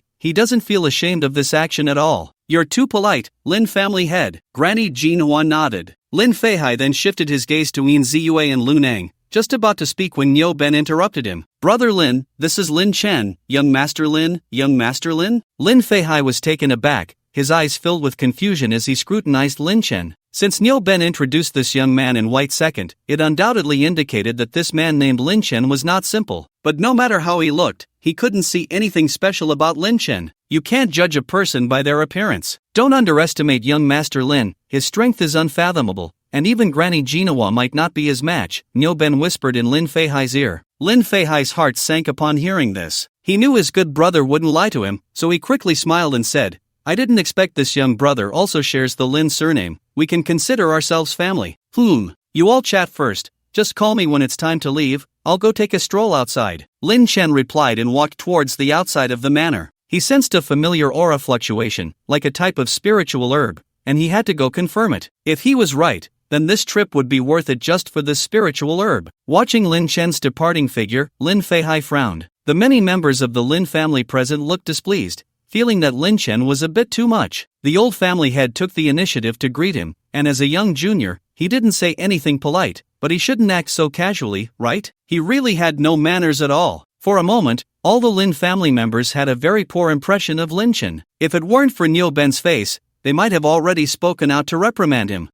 B: he doesn't feel ashamed of this action at all. You're too polite, Lin family head. Granny Genoa nodded. Lin Feihai then shifted his gaze to Yin Ziyue and Lunang, just about to speak when Niu Ben interrupted him. Brother Lin, this is Lin Chen, young Master Lin, young Master Lin? Lin Feihai was taken aback, his eyes filled with confusion as he scrutinized Lin Chen. Since Niu Ben introduced this young man in white second, it undoubtedly indicated that this man named Lin Chen was not simple. But no matter how he looked, he couldn't see anything special about Lin Chen. You can't judge a person by their appearance. Don't underestimate young Master Lin, his strength is unfathomable, and even Granny Genoa might not be his match, Niu Ben whispered in Lin Feihai's ear. Lin Feihai's heart sank upon hearing this. He knew his good brother wouldn't lie to him, so he quickly smiled and said, I didn't expect this young brother also shares the Lin surname. We can consider ourselves family. You all chat first. Just call me when it's time to leave. I'll go take a stroll outside. Lin Chen replied and walked towards the outside of the manor. He sensed a familiar aura fluctuation, like a type of spiritual herb, and he had to go confirm it. If he was right, then this trip would be worth it just for this spiritual herb. Watching Lin Chen's departing figure, Lin Feihai frowned. The many members of the Lin family present looked displeased, feeling that Lin Chen was a bit too much. The old family head took the initiative to greet him, and as a young junior, he didn't say anything polite, but he shouldn't act so casually, right? He really had no manners at all. For a moment, all the Lin family members had a very poor impression of Lin Chen. If it weren't for Niu Ben's face, they might have already spoken out to reprimand him.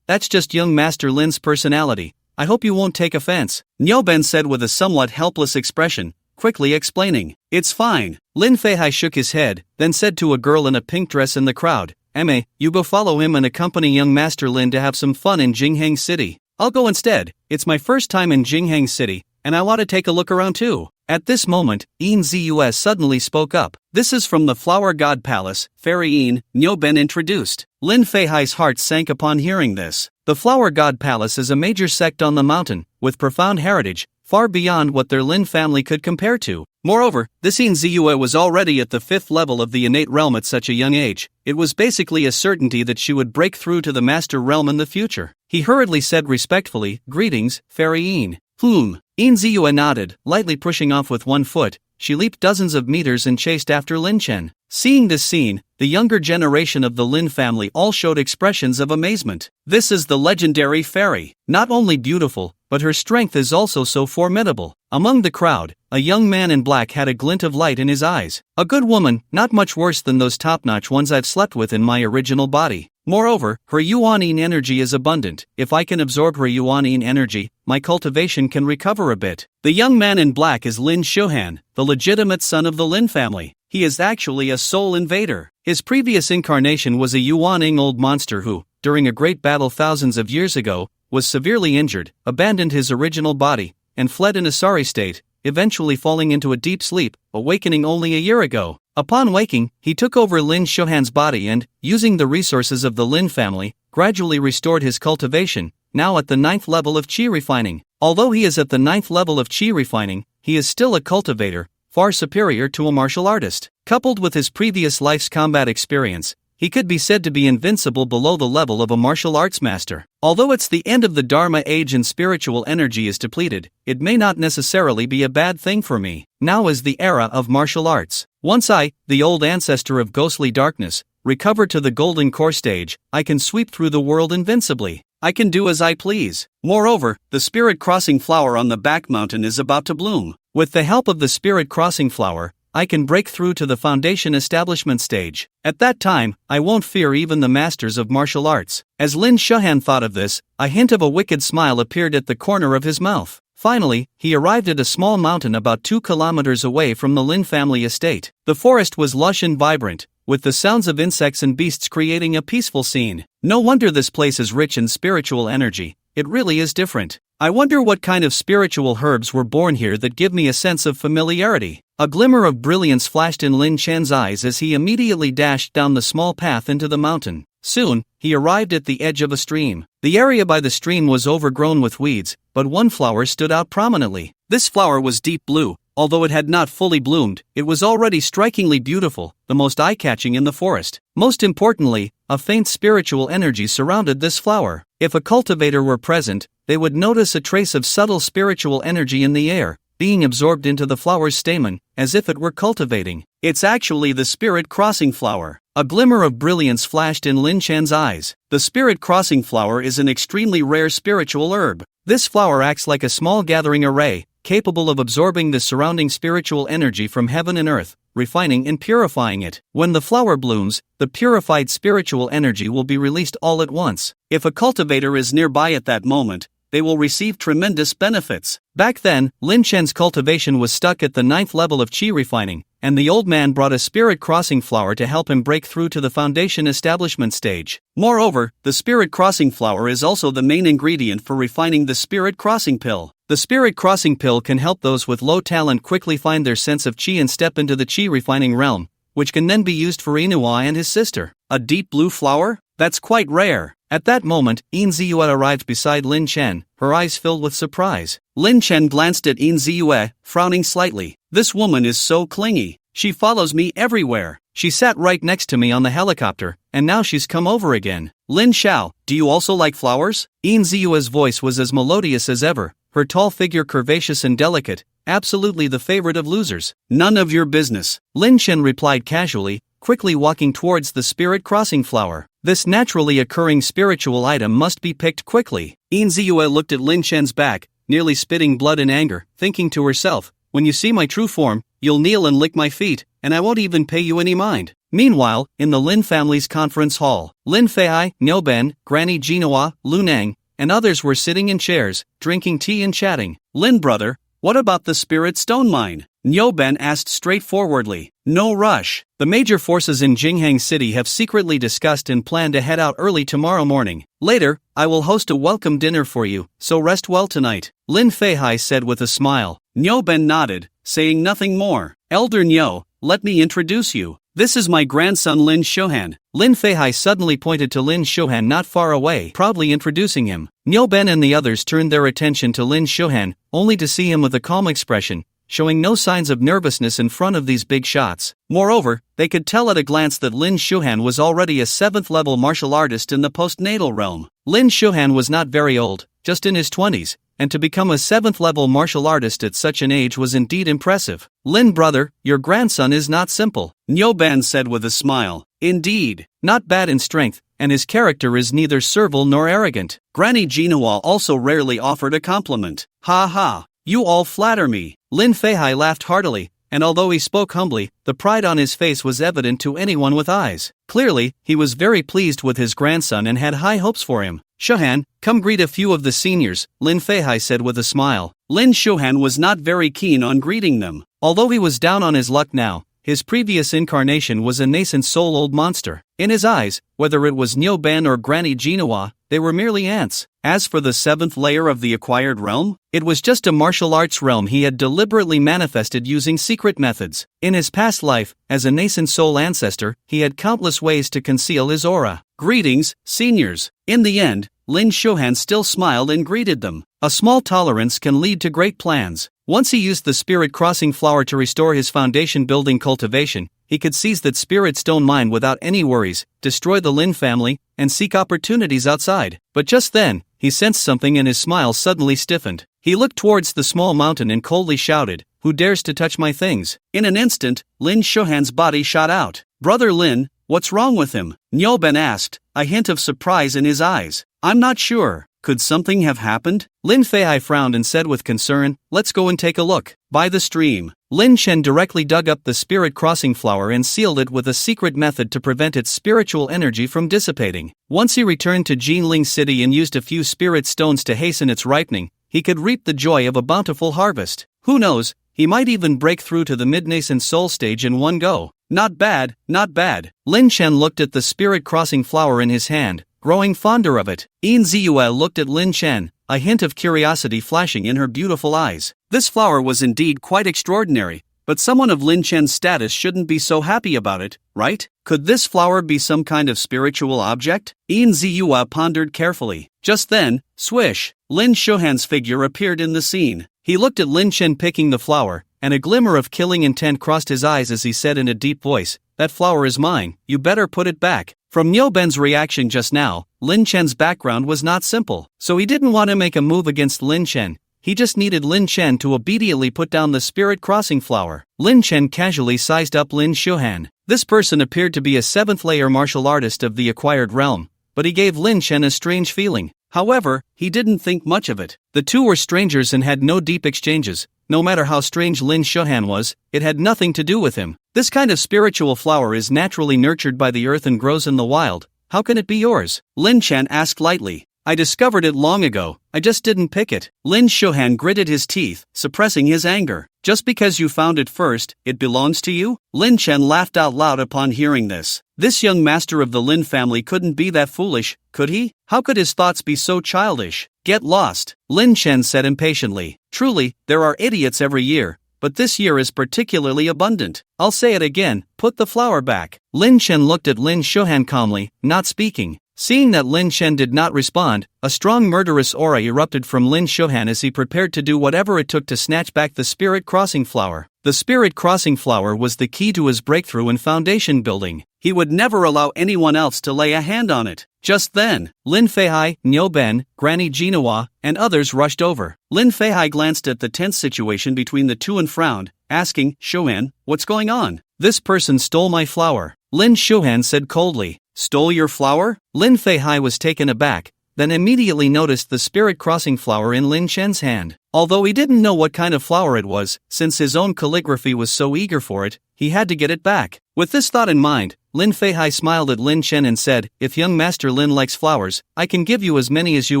B: That's just young Master Lin's personality. I hope you won't take offense, Niu Ben said with a somewhat helpless expression, quickly explaining. It's fine. Lin Feihai shook his head, then said to a girl in a pink dress in the crowd, Emme, you go follow him and accompany young Master Lin to have some fun in Jinghang City. I'll go instead. It's my first time in Jinghang City, and I want to take a look around too. At this moment, Yin Ziyue suddenly spoke up. This is from the Flower God Palace, Fairy Yin, Niu Ben introduced. Lin Feihai's heart sank upon hearing this. The Flower God Palace is a major sect on the mountain, with profound heritage, far beyond what their Lin family could compare to. Moreover, this Yin Ziyue was already at the 5th level of the innate realm at such a young age. It was basically a certainty that she would break through to the master realm in the future. He hurriedly said respectfully, Greetings, Fairy Yin. Yin Ziyue nodded, lightly pushing off with one foot. She leaped dozens of meters and chased after Lin Chen. Seeing this scene, the younger generation of the Lin family all showed expressions of amazement. This is the legendary fairy. Not only beautiful, but her strength is also so formidable. Among the crowd, a young man in black had a glint of light in his eyes. A good woman, not much worse than those top-notch ones I've slept with in my original body. Moreover, her Yuan-yin energy is abundant. If I can absorb her Yuan-yin energy, my cultivation can recover a bit. The young man in black is Lin Shuhan, the legitimate son of the Lin family. He is actually a soul invader. His previous incarnation was a Yuan-ing old monster who, during a great battle thousands of years ago, was severely injured, abandoned his original body, and fled in a sorry state, eventually falling into a deep sleep, awakening only a year ago. Upon waking, he took over Lin Shuhan's body and, using the resources of the Lin family, gradually restored his cultivation, now at the 9th level of qi refining. Although he is at the 9th level of qi refining, he is still a cultivator, far superior to a martial artist. Coupled with his previous life's combat experience, he could be said to be invincible below the level of a martial arts master. Although it's the end of the Dharma age and spiritual energy is depleted, it may not necessarily be a bad thing for me. Now is the era of martial arts. Once I, the old ancestor of ghostly darkness, recover to the golden core stage, I can sweep through the world invincibly. I can do as I please. Moreover, the spirit crossing flower on the back mountain is about to bloom. With the help of the spirit crossing flower, I can break through to the foundation establishment stage. At that time, I won't fear even the masters of martial arts. As Lin Shuhan thought of this, a hint of a wicked smile appeared at the corner of his mouth. Finally, he arrived at a small mountain about 2 kilometers away from the Lin family estate. The forest was lush and vibrant, with the sounds of insects and beasts creating a peaceful scene. No wonder this place is rich in spiritual energy. It really is different. I wonder what kind of spiritual herbs were born here that give me a sense of familiarity. A glimmer of brilliance flashed in Lin Chen's eyes as he immediately dashed down the small path into the mountain. Soon, he arrived at the edge of a stream. The area by the stream was overgrown with weeds, but one flower stood out prominently. This flower was deep blue. Although it had not fully bloomed, it was already strikingly beautiful, the most eye-catching in the forest. Most importantly, a faint spiritual energy surrounded this flower. If a cultivator were present, they would notice a trace of subtle spiritual energy in the air, being absorbed into the flower's stamen, as if it were cultivating. It's actually the spirit crossing flower. A glimmer of brilliance flashed in Lin Chen's eyes. The spirit crossing flower is an extremely rare spiritual herb. This flower acts like a small gathering array, capable of absorbing the surrounding spiritual energy from heaven and earth, refining and purifying it. When the flower blooms, the purified spiritual energy will be released all at once. If a cultivator is nearby at that moment, they will receive tremendous benefits. Back then, Lin Chen's cultivation was stuck at the 9th level of qi refining, and the old man brought a spirit crossing flower to help him break through to the foundation establishment stage. Moreover, the spirit crossing flower is also the main ingredient for refining the spirit crossing pill. The spirit crossing pill can help those with low talent quickly find their sense of qi and step into the qi refining realm, which can then be used for Inuwa and his sister. A deep blue flower? That's quite rare. At that moment, Yin Ziyue arrived beside Lin Chen, her eyes filled with surprise. Lin Chen glanced at Yin Ziyue, frowning slightly. This woman is so clingy. She follows me everywhere. She sat right next to me on the helicopter, and now she's come over again. Lin Xiao, do you also like flowers? Yin Ziyue's voice was as melodious as ever, her tall figure curvaceous and delicate, absolutely the favorite of losers. None of your business, Lin Chen replied casually, quickly walking towards the spirit crossing flower. This naturally occurring spiritual item must be picked quickly. Yin Ziyue looked at Lin Chen's back, nearly spitting blood in anger, thinking to herself, when you see my true form, you'll kneel and lick my feet, and I won't even pay you any mind. Meanwhile, in the Lin family's conference hall, Lin Feihai, Niuben, Granny Jinhua, Lu Nang, and others were sitting in chairs, drinking tea and chatting. Lin brother, what about the spirit stone mine? Niuben asked straightforwardly. No rush. The major forces in Jinghang City have secretly discussed and plan to head out early tomorrow morning. Later, I will host a welcome dinner for you, so rest well tonight, Lin Feihai said with a smile. Niuben nodded, saying nothing more. Elder Niu, let me introduce you. This is my grandson Lin Shohan. Lin Feihai suddenly pointed to Lin Shohan not far away, proudly introducing him. Niuben and the others turned their attention to Lin Shohan, only to see him with a calm expression, showing no signs of nervousness in front of these big shots. Moreover, they could tell at a glance that Lin Shohan was already a 7th-level martial artist in the postnatal realm. Lin Shohan was not very old, just in his 20s, and to become a 7th-level martial artist at such an age was indeed impressive. Lin brother, your grandson is not simple, Niuben said with a smile. Indeed, not bad in strength, and his character is neither servile nor arrogant. Granny Jinhua also rarely offered a compliment. Ha ha, you all flatter me. Lin Feihai laughed heartily, and although he spoke humbly, the pride on his face was evident to anyone with eyes. Clearly, he was very pleased with his grandson and had high hopes for him. Shohan, come greet a few of the seniors, Lin Feihai said with a smile. Lin Shohan was not very keen on greeting them. Although he was down on his luck now, his previous incarnation was a nascent soul-old monster. In his eyes, whether it was Niuben or Granny Jinhua, they were merely ants. As for the 7th layer of the acquired realm, it was just a martial arts realm he had deliberately manifested using secret methods. In his past life, as a nascent soul ancestor, he had countless ways to conceal his aura. Greetings, seniors. In the end, Lin Shohan still smiled and greeted them. A small tolerance can lead to great plans. Once he used the spirit crossing flower to restore his foundation building cultivation, he could seize that spirit stone mine without any worries, destroy the Lin family, and seek opportunities outside. But just then, he sensed something and his smile suddenly stiffened. He looked towards the small mountain and coldly shouted, "Who dares to touch my things?" In an instant, Lin Shohan's body shot out. Brother Lin, what's wrong with him? Niuben asked, a hint of surprise in his eyes. I'm not sure. Could something have happened? Lin Feihai frowned and said with concern, let's go and take a look. By the stream, Lin Chen directly dug up the spirit crossing flower and sealed it with a secret method to prevent its spiritual energy from dissipating. Once he returned to Jinling City and used a few spirit stones to hasten its ripening, he could reap the joy of a bountiful harvest. Who knows, he might even break through to the mid-nascent soul stage in one go. Not bad, not bad. Lin Chen looked at the spirit crossing flower in his hand, growing fonder of it. Yin Ziyue looked at Lin Chen, a hint of curiosity flashing in her beautiful eyes. This flower was indeed quite extraordinary, but someone of Lin Chen's status shouldn't be so happy about it, right? Could this flower be some kind of spiritual object? Yin Ziyue pondered carefully. Just then, swish, Lin Shuhan's figure appeared in the scene. He looked at Lin Chen picking the flower, and a glimmer of killing intent crossed his eyes as he said in a deep voice, "That flower is mine, you better put it back." From Niuben's reaction just now, Lin Chen's background was not simple, so he didn't want to make a move against Lin Chen. He just needed Lin Chen to obediently put down the spirit crossing flower. Lin Chen casually sized up Lin Shuhan. This person appeared to be a 7th-layer martial artist of the acquired realm, but he gave Lin Chen a strange feeling. However, he didn't think much of it. The two were strangers and had no deep exchanges. No matter how strange Lin Shuhan was, it had nothing to do with him. This kind of spiritual flower is naturally nurtured by the earth and grows in the wild. How can it be yours? Lin Chen asked lightly. I discovered it long ago, I just didn't pick it. Lin Shuhan gritted his teeth, suppressing his anger. Just because you found it first, it belongs to you? Lin Chen laughed out loud upon hearing this. This young master of the Lin family couldn't be that foolish, could he? How could his thoughts be so childish? Get lost, Lin Chen said impatiently. Truly, there are idiots every year, but this year is particularly abundant. I'll say it again, put the flower back. Lin Chen looked at Lin Shuhan calmly, not speaking. Seeing that Lin Chen did not respond, a strong murderous aura erupted from Lin Shuhan as he prepared to do whatever it took to snatch back the spirit crossing flower. The spirit crossing flower was the key to his breakthrough in foundation building. He would never allow anyone else to lay a hand on it. Just then, Lin Feihai, Niuben, Granny Jinhua, and others rushed over. Lin Feihai glanced at the tense situation between the two and frowned, asking, Shuhan, what's going on? This person stole my flower. Lin Shuhan said coldly. Stole your flower? Lin Feihai was taken aback, then immediately noticed the spirit crossing flower in Lin Chen's hand. Although he didn't know what kind of flower it was, since his own calligraphy was so eager for it, he had to get it back. With this thought in mind, Lin Feihai smiled at Lin Chen and said, if young Master Lin likes flowers, I can give you as many as you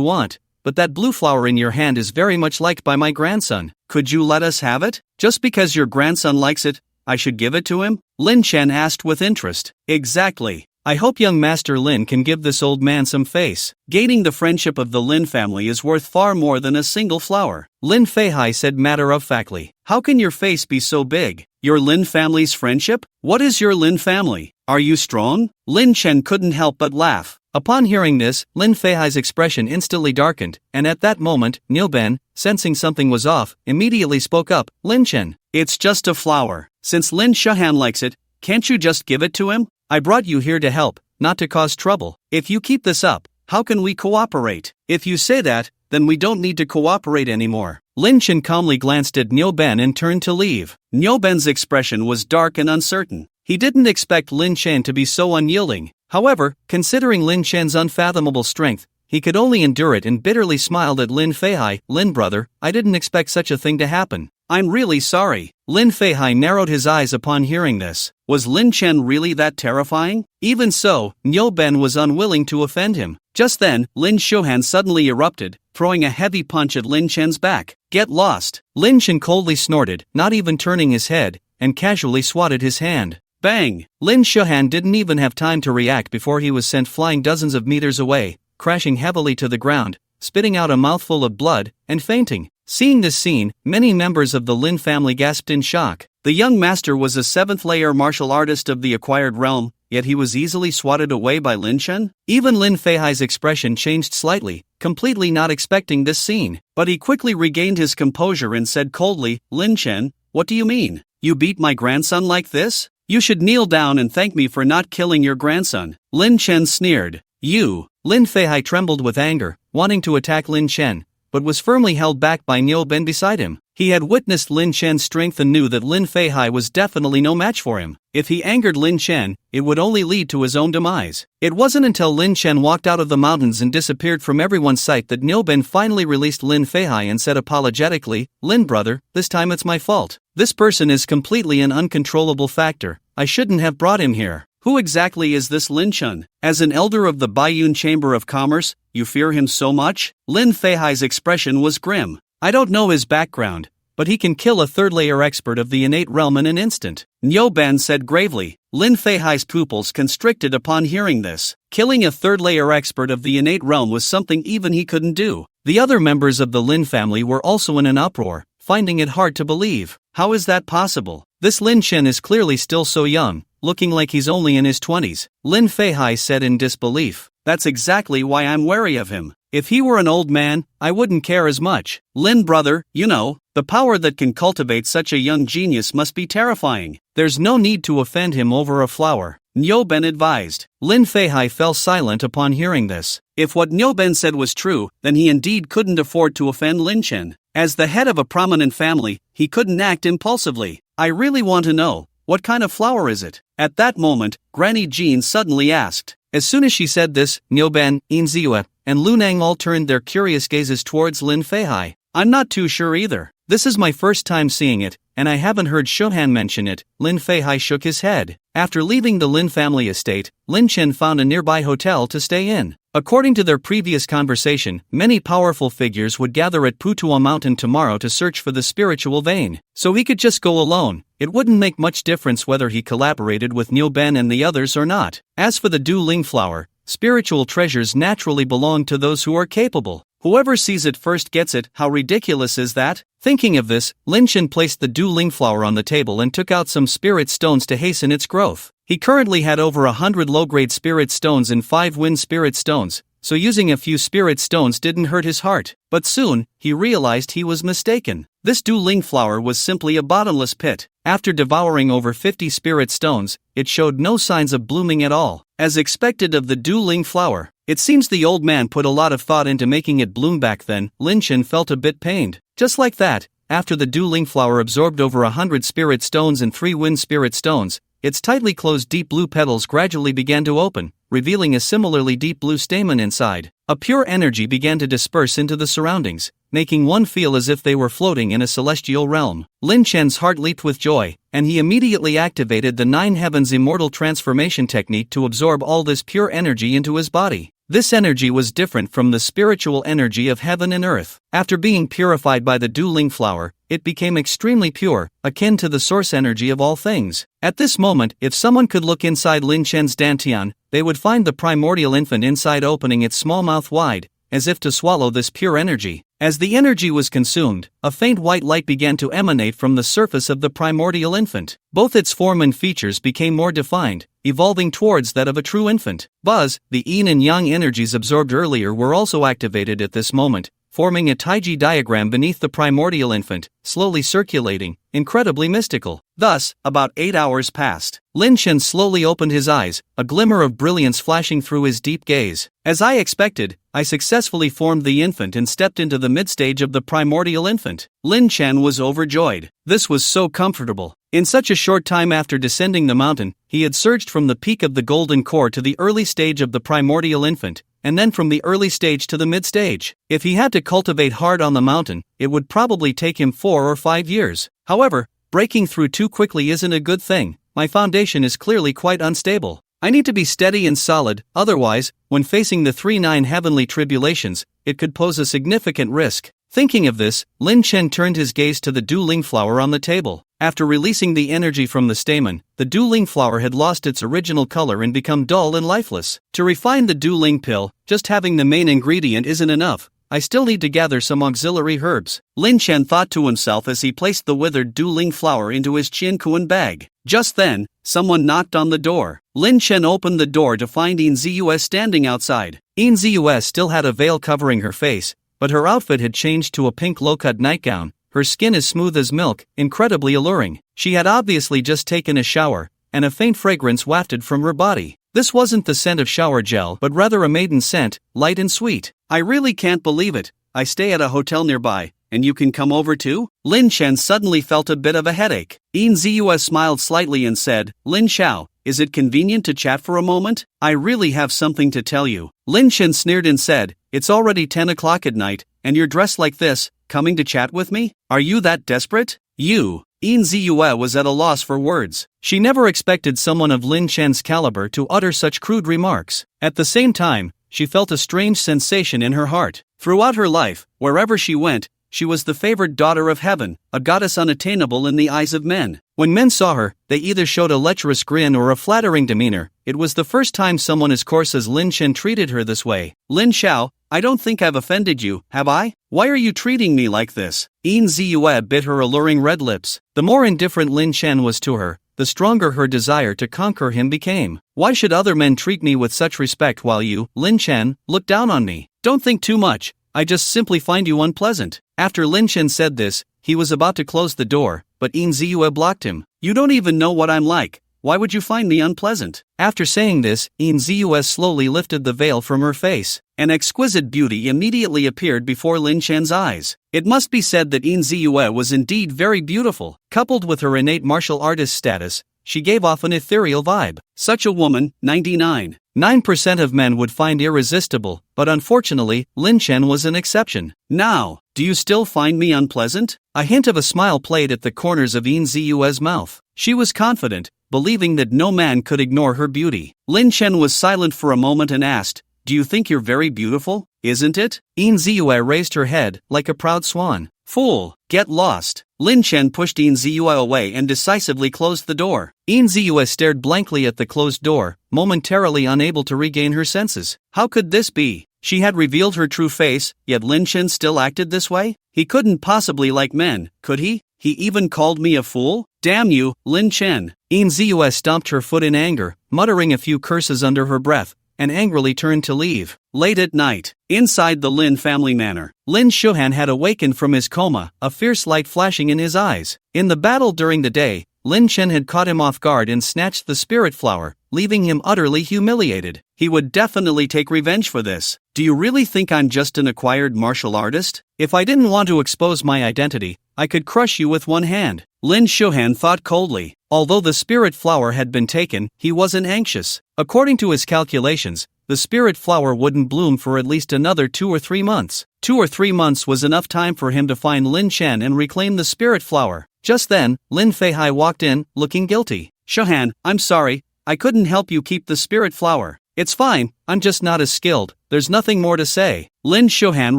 B: want, but that blue flower in your hand is very much liked by my grandson. Could you let us have it? Just because your grandson likes it, I should give it to him? Lin Chen asked with interest. Exactly. I hope young Master Lin can give this old man some face. Gaining the friendship of the Lin family is worth far more than a single flower. Lin Feihai said matter-of-factly. How can your face be so big? Your Lin family's friendship? What is your Lin family? Are you strong? Lin Chen couldn't help but laugh. Upon hearing this, Lin Feihai's expression instantly darkened, and at that moment, Niuben, sensing something was off, immediately spoke up. Lin Chen, it's just a flower. Since Lin Shuhan likes it, can't you just give it to him? I brought you here to help, not to cause trouble. If you keep this up, how can we cooperate? If you say that, then we don't need to cooperate anymore. Lin Chen calmly glanced at Niuben and turned to leave. Niuben's expression was dark and uncertain. He didn't expect Lin Chen to be so unyielding. However, considering Lin Chen's unfathomable strength, he could only endure it and bitterly smiled at Lin Feihai. Lin brother, I didn't expect such a thing to happen. I'm really sorry. Lin Feihai narrowed his eyes upon hearing this. Was Lin Chen really that terrifying? Even so, Niuben was unwilling to offend him. Just then, Lin Shuhan suddenly erupted, throwing a heavy punch at Lin Chen's back. Get lost! Lin Chen coldly snorted, not even turning his head, and casually swatted his hand. Bang! Lin Shuhan didn't even have time to react before he was sent flying dozens of meters away, crashing heavily to the ground, spitting out a mouthful of blood, and fainting. Seeing this scene, many members of the Lin family gasped in shock. The young master was a 7th-layer martial artist of the acquired realm, yet he was easily swatted away by Lin Chen? Even Lin Feihai's expression changed slightly, completely not expecting this scene. But he quickly regained his composure and said coldly, Lin Chen, what do you mean? You beat my grandson like this? You should kneel down and thank me for not killing your grandson. Lin Chen sneered. You! Lin Feihai trembled with anger, wanting to attack Lin Chen, but was firmly held back by Niuben beside him. He had witnessed Lin Chen's strength and knew that Lin Feihai was definitely no match for him. If he angered Lin Chen, it would only lead to his own demise. It wasn't until Lin Chen walked out of the mountains and disappeared from everyone's sight that Niuben finally released Lin Feihai and said apologetically, Lin brother, this time it's my fault. This person is completely an uncontrollable factor. I shouldn't have brought him here. Who exactly is this Lin Chen? As an elder of the Baiyun Chamber of Commerce, you fear him so much? Lin Feihai's expression was grim. I don't know his background, but he can kill a 3rd-layer expert of the innate realm in an instant. Niuben said gravely. Lin Feihai's pupils constricted upon hearing this. Killing a third-layer expert of the innate realm was something even he couldn't do. The other members of the Lin family were also in an uproar, finding it hard to believe. How is that possible? This Lin Chen is clearly still so young, looking like he's only in his 20s, Lin Feihai said in disbelief. That's exactly why I'm wary of him. If he were an old man, I wouldn't care as much. Lin brother, you know, the power that can cultivate such a young genius must be terrifying. There's no need to offend him over a flower, Nyoben advised. Lin Feihai fell silent upon hearing this. If what Nyoben said was true, then he indeed couldn't afford to offend Lin Chen. As the head of a prominent family, he couldn't act impulsively. I really want to know, what kind of flower is it? At that moment, Granny Jean suddenly asked. As soon as she said this, Nyoben, Inziue, and Lunang all turned their curious gazes towards Lin Feihai. I'm not too sure either. This is my first time seeing it, and I haven't heard Shohan mention it. Lin Feihai shook his head. After leaving the Lin family estate, Lin Chen found a nearby hotel to stay in. According to their previous conversation, many powerful figures would gather at Putuo Mountain tomorrow to search for the spiritual vein, so he could just go alone. It wouldn't make much difference whether he collaborated with Nyoben and the others or not. As for the Du Ling flower, spiritual treasures naturally belong to those who are capable. Whoever sees it first gets it. How ridiculous is that? Thinking of this, Lin Chen placed the Du Ling flower on the table and took out some spirit stones to hasten its growth. He currently had over 100 low-grade spirit stones and 5 wind spirit stones, so using a few spirit stones didn't hurt his heart. But soon, he realized he was mistaken. This Du Ling flower was simply a bottomless pit. After devouring over 50 spirit stones, it showed no signs of blooming at all. As expected of the Du Ling flower, it seems the old man put a lot of thought into making it bloom back then. Lin Chen felt a bit pained. Just like that, after the Du Ling flower absorbed over 100 spirit stones and 3 wind spirit stones, its tightly closed deep blue petals gradually began to open, revealing a similarly deep blue stamen inside. A pure energy began to disperse into the surroundings, making one feel as if they were floating in a celestial realm. Lin Chen's heart leaped with joy, and he immediately activated the 9 Heavens Immortal transformation technique to absorb all this pure energy into his body. This energy was different from the spiritual energy of heaven and earth. After being purified by the Du Ling flower, it became extremely pure, akin to the source energy of all things. At this moment, if someone could look inside Lin Chen's dantian, they would find the primordial infant inside opening its small mouth wide, as if to swallow this pure energy. As the energy was consumed, a faint white light began to emanate from the surface of the primordial infant. Both its form and features became more defined, evolving towards that of a true infant. Buzz, the yin and yang energies absorbed earlier were also activated at this moment, forming a Taiji diagram beneath the primordial infant, slowly circulating, incredibly mystical. Thus, about 8 hours passed. Lin Chen slowly opened his eyes, a glimmer of brilliance flashing through his deep gaze. As I expected, I successfully formed the infant and stepped into the mid-stage of the primordial infant. Lin Chen was overjoyed. This was so comfortable. In such a short time after descending the mountain, he had surged from the peak of the golden core to the early stage of the primordial infant, and then from the early stage to the mid-stage. If he had to cultivate hard on the mountain, it would probably take him 4 or 5 years. However, breaking through too quickly isn't a good thing. My foundation is clearly quite unstable. I need to be steady and solid, otherwise, when facing the 3-9 heavenly tribulations, it could pose a significant risk. Thinking of this, Lin Chen turned his gaze to the Du Ling flower on the table. After releasing the energy from the stamen, the Du Ling flower had lost its original color and become dull and lifeless. To refine the Du Ling pill, just having the main ingredient isn't enough. I still need to gather some auxiliary herbs. Lin Chen thought to himself as he placed the withered Du Ling flower into his Qiankuan bag. Just then, someone knocked on the door. Lin Chen opened the door to find Yin Ziyue standing outside. Yin Ziyue still had a veil covering her face, but her outfit had changed to a pink low-cut nightgown. Her skin is smooth as milk, incredibly alluring. She had obviously just taken a shower, and a faint fragrance wafted from her body. This wasn't the scent of shower gel, but rather a maiden scent, light and sweet. I really can't believe it. I stay at a hotel nearby, and you can come over too? Lin Chen suddenly felt a bit of a headache. Yin Ziyue smiled slightly and said, Lin Xiao, is it convenient to chat for a moment? I really have something to tell you. Lin Chen sneered and said, it's already 10 o'clock at night, and you're dressed like this, coming to chat with me? Are you that desperate? Yin Ziyue was at a loss for words. She never expected someone of Lin Chen's caliber to utter such crude remarks. At the same time, she felt a strange sensation in her heart. Throughout her life, wherever she went, she was the favored daughter of heaven, a goddess unattainable in the eyes of men. When men saw her, they either showed a lecherous grin or a flattering demeanor. It was the first time someone as coarse as Lin Chen treated her this way. Lin Xiao, I don't think I've offended you, have I? Why are you treating me like this? Yin Ziyue bit her alluring red lips. The more indifferent Lin Chen was to her, the stronger her desire to conquer him became. Why should other men treat me with such respect while you, Lin Chen, look down on me? Don't think too much, I just simply find you unpleasant. After Lin Chen said this, he was about to close the door, but Yin Ziyue blocked him. You don't even know what I'm like. Why would you find me unpleasant? After saying this, Yin Ziyue slowly lifted the veil from her face. An exquisite beauty immediately appeared before Lin Chen's eyes. It must be said that Yin Ziyue was indeed very beautiful. Coupled with her innate martial artist status, she gave off an ethereal vibe. Such a woman, 99.9% of men would find irresistible, but unfortunately, Lin Chen was an exception. Now, do you still find me unpleasant? A hint of a smile played at the corners of Yin Ziyue's mouth. She was confident, believing that no man could ignore her beauty. Lin Chen was silent for a moment and asked, do you think you're very beautiful, isn't it? Yin Ziyue raised her head, like a proud swan. Fool, get lost. Lin Chen pushed Yin Ziyue away and decisively closed the door. Yin Ziyue stared blankly at the closed door, momentarily unable to regain her senses. How could this be? She had revealed her true face, yet Lin Chen still acted this way? He couldn't possibly like men, could he? He even called me a fool? Damn you, Lin Chen. Yin Ziyue stomped her foot in anger, muttering a few curses under her breath, and angrily turned to leave. Late at night, inside the Lin family manor, Lin Shuhan had awakened from his coma, a fierce light flashing in his eyes. In the battle during the day, Lin Chen had caught him off guard and snatched the spirit flower, leaving him utterly humiliated. He would definitely take revenge for this. Do you really think I'm just an acquired martial artist? If I didn't want to expose my identity, I could crush you with one hand. Lin Shuhan thought coldly. Although the spirit flower had been taken, he wasn't anxious. According to his calculations, the spirit flower wouldn't bloom for at least another 2 or 3 months. 2 or 3 months was enough time for him to find Lin Chen and reclaim the spirit flower. Just then, Lin Feihai walked in, looking guilty. Shuhan, I'm sorry, I couldn't help you keep the spirit flower. It's fine, I'm just not as skilled, there's nothing more to say. Lin Shuhan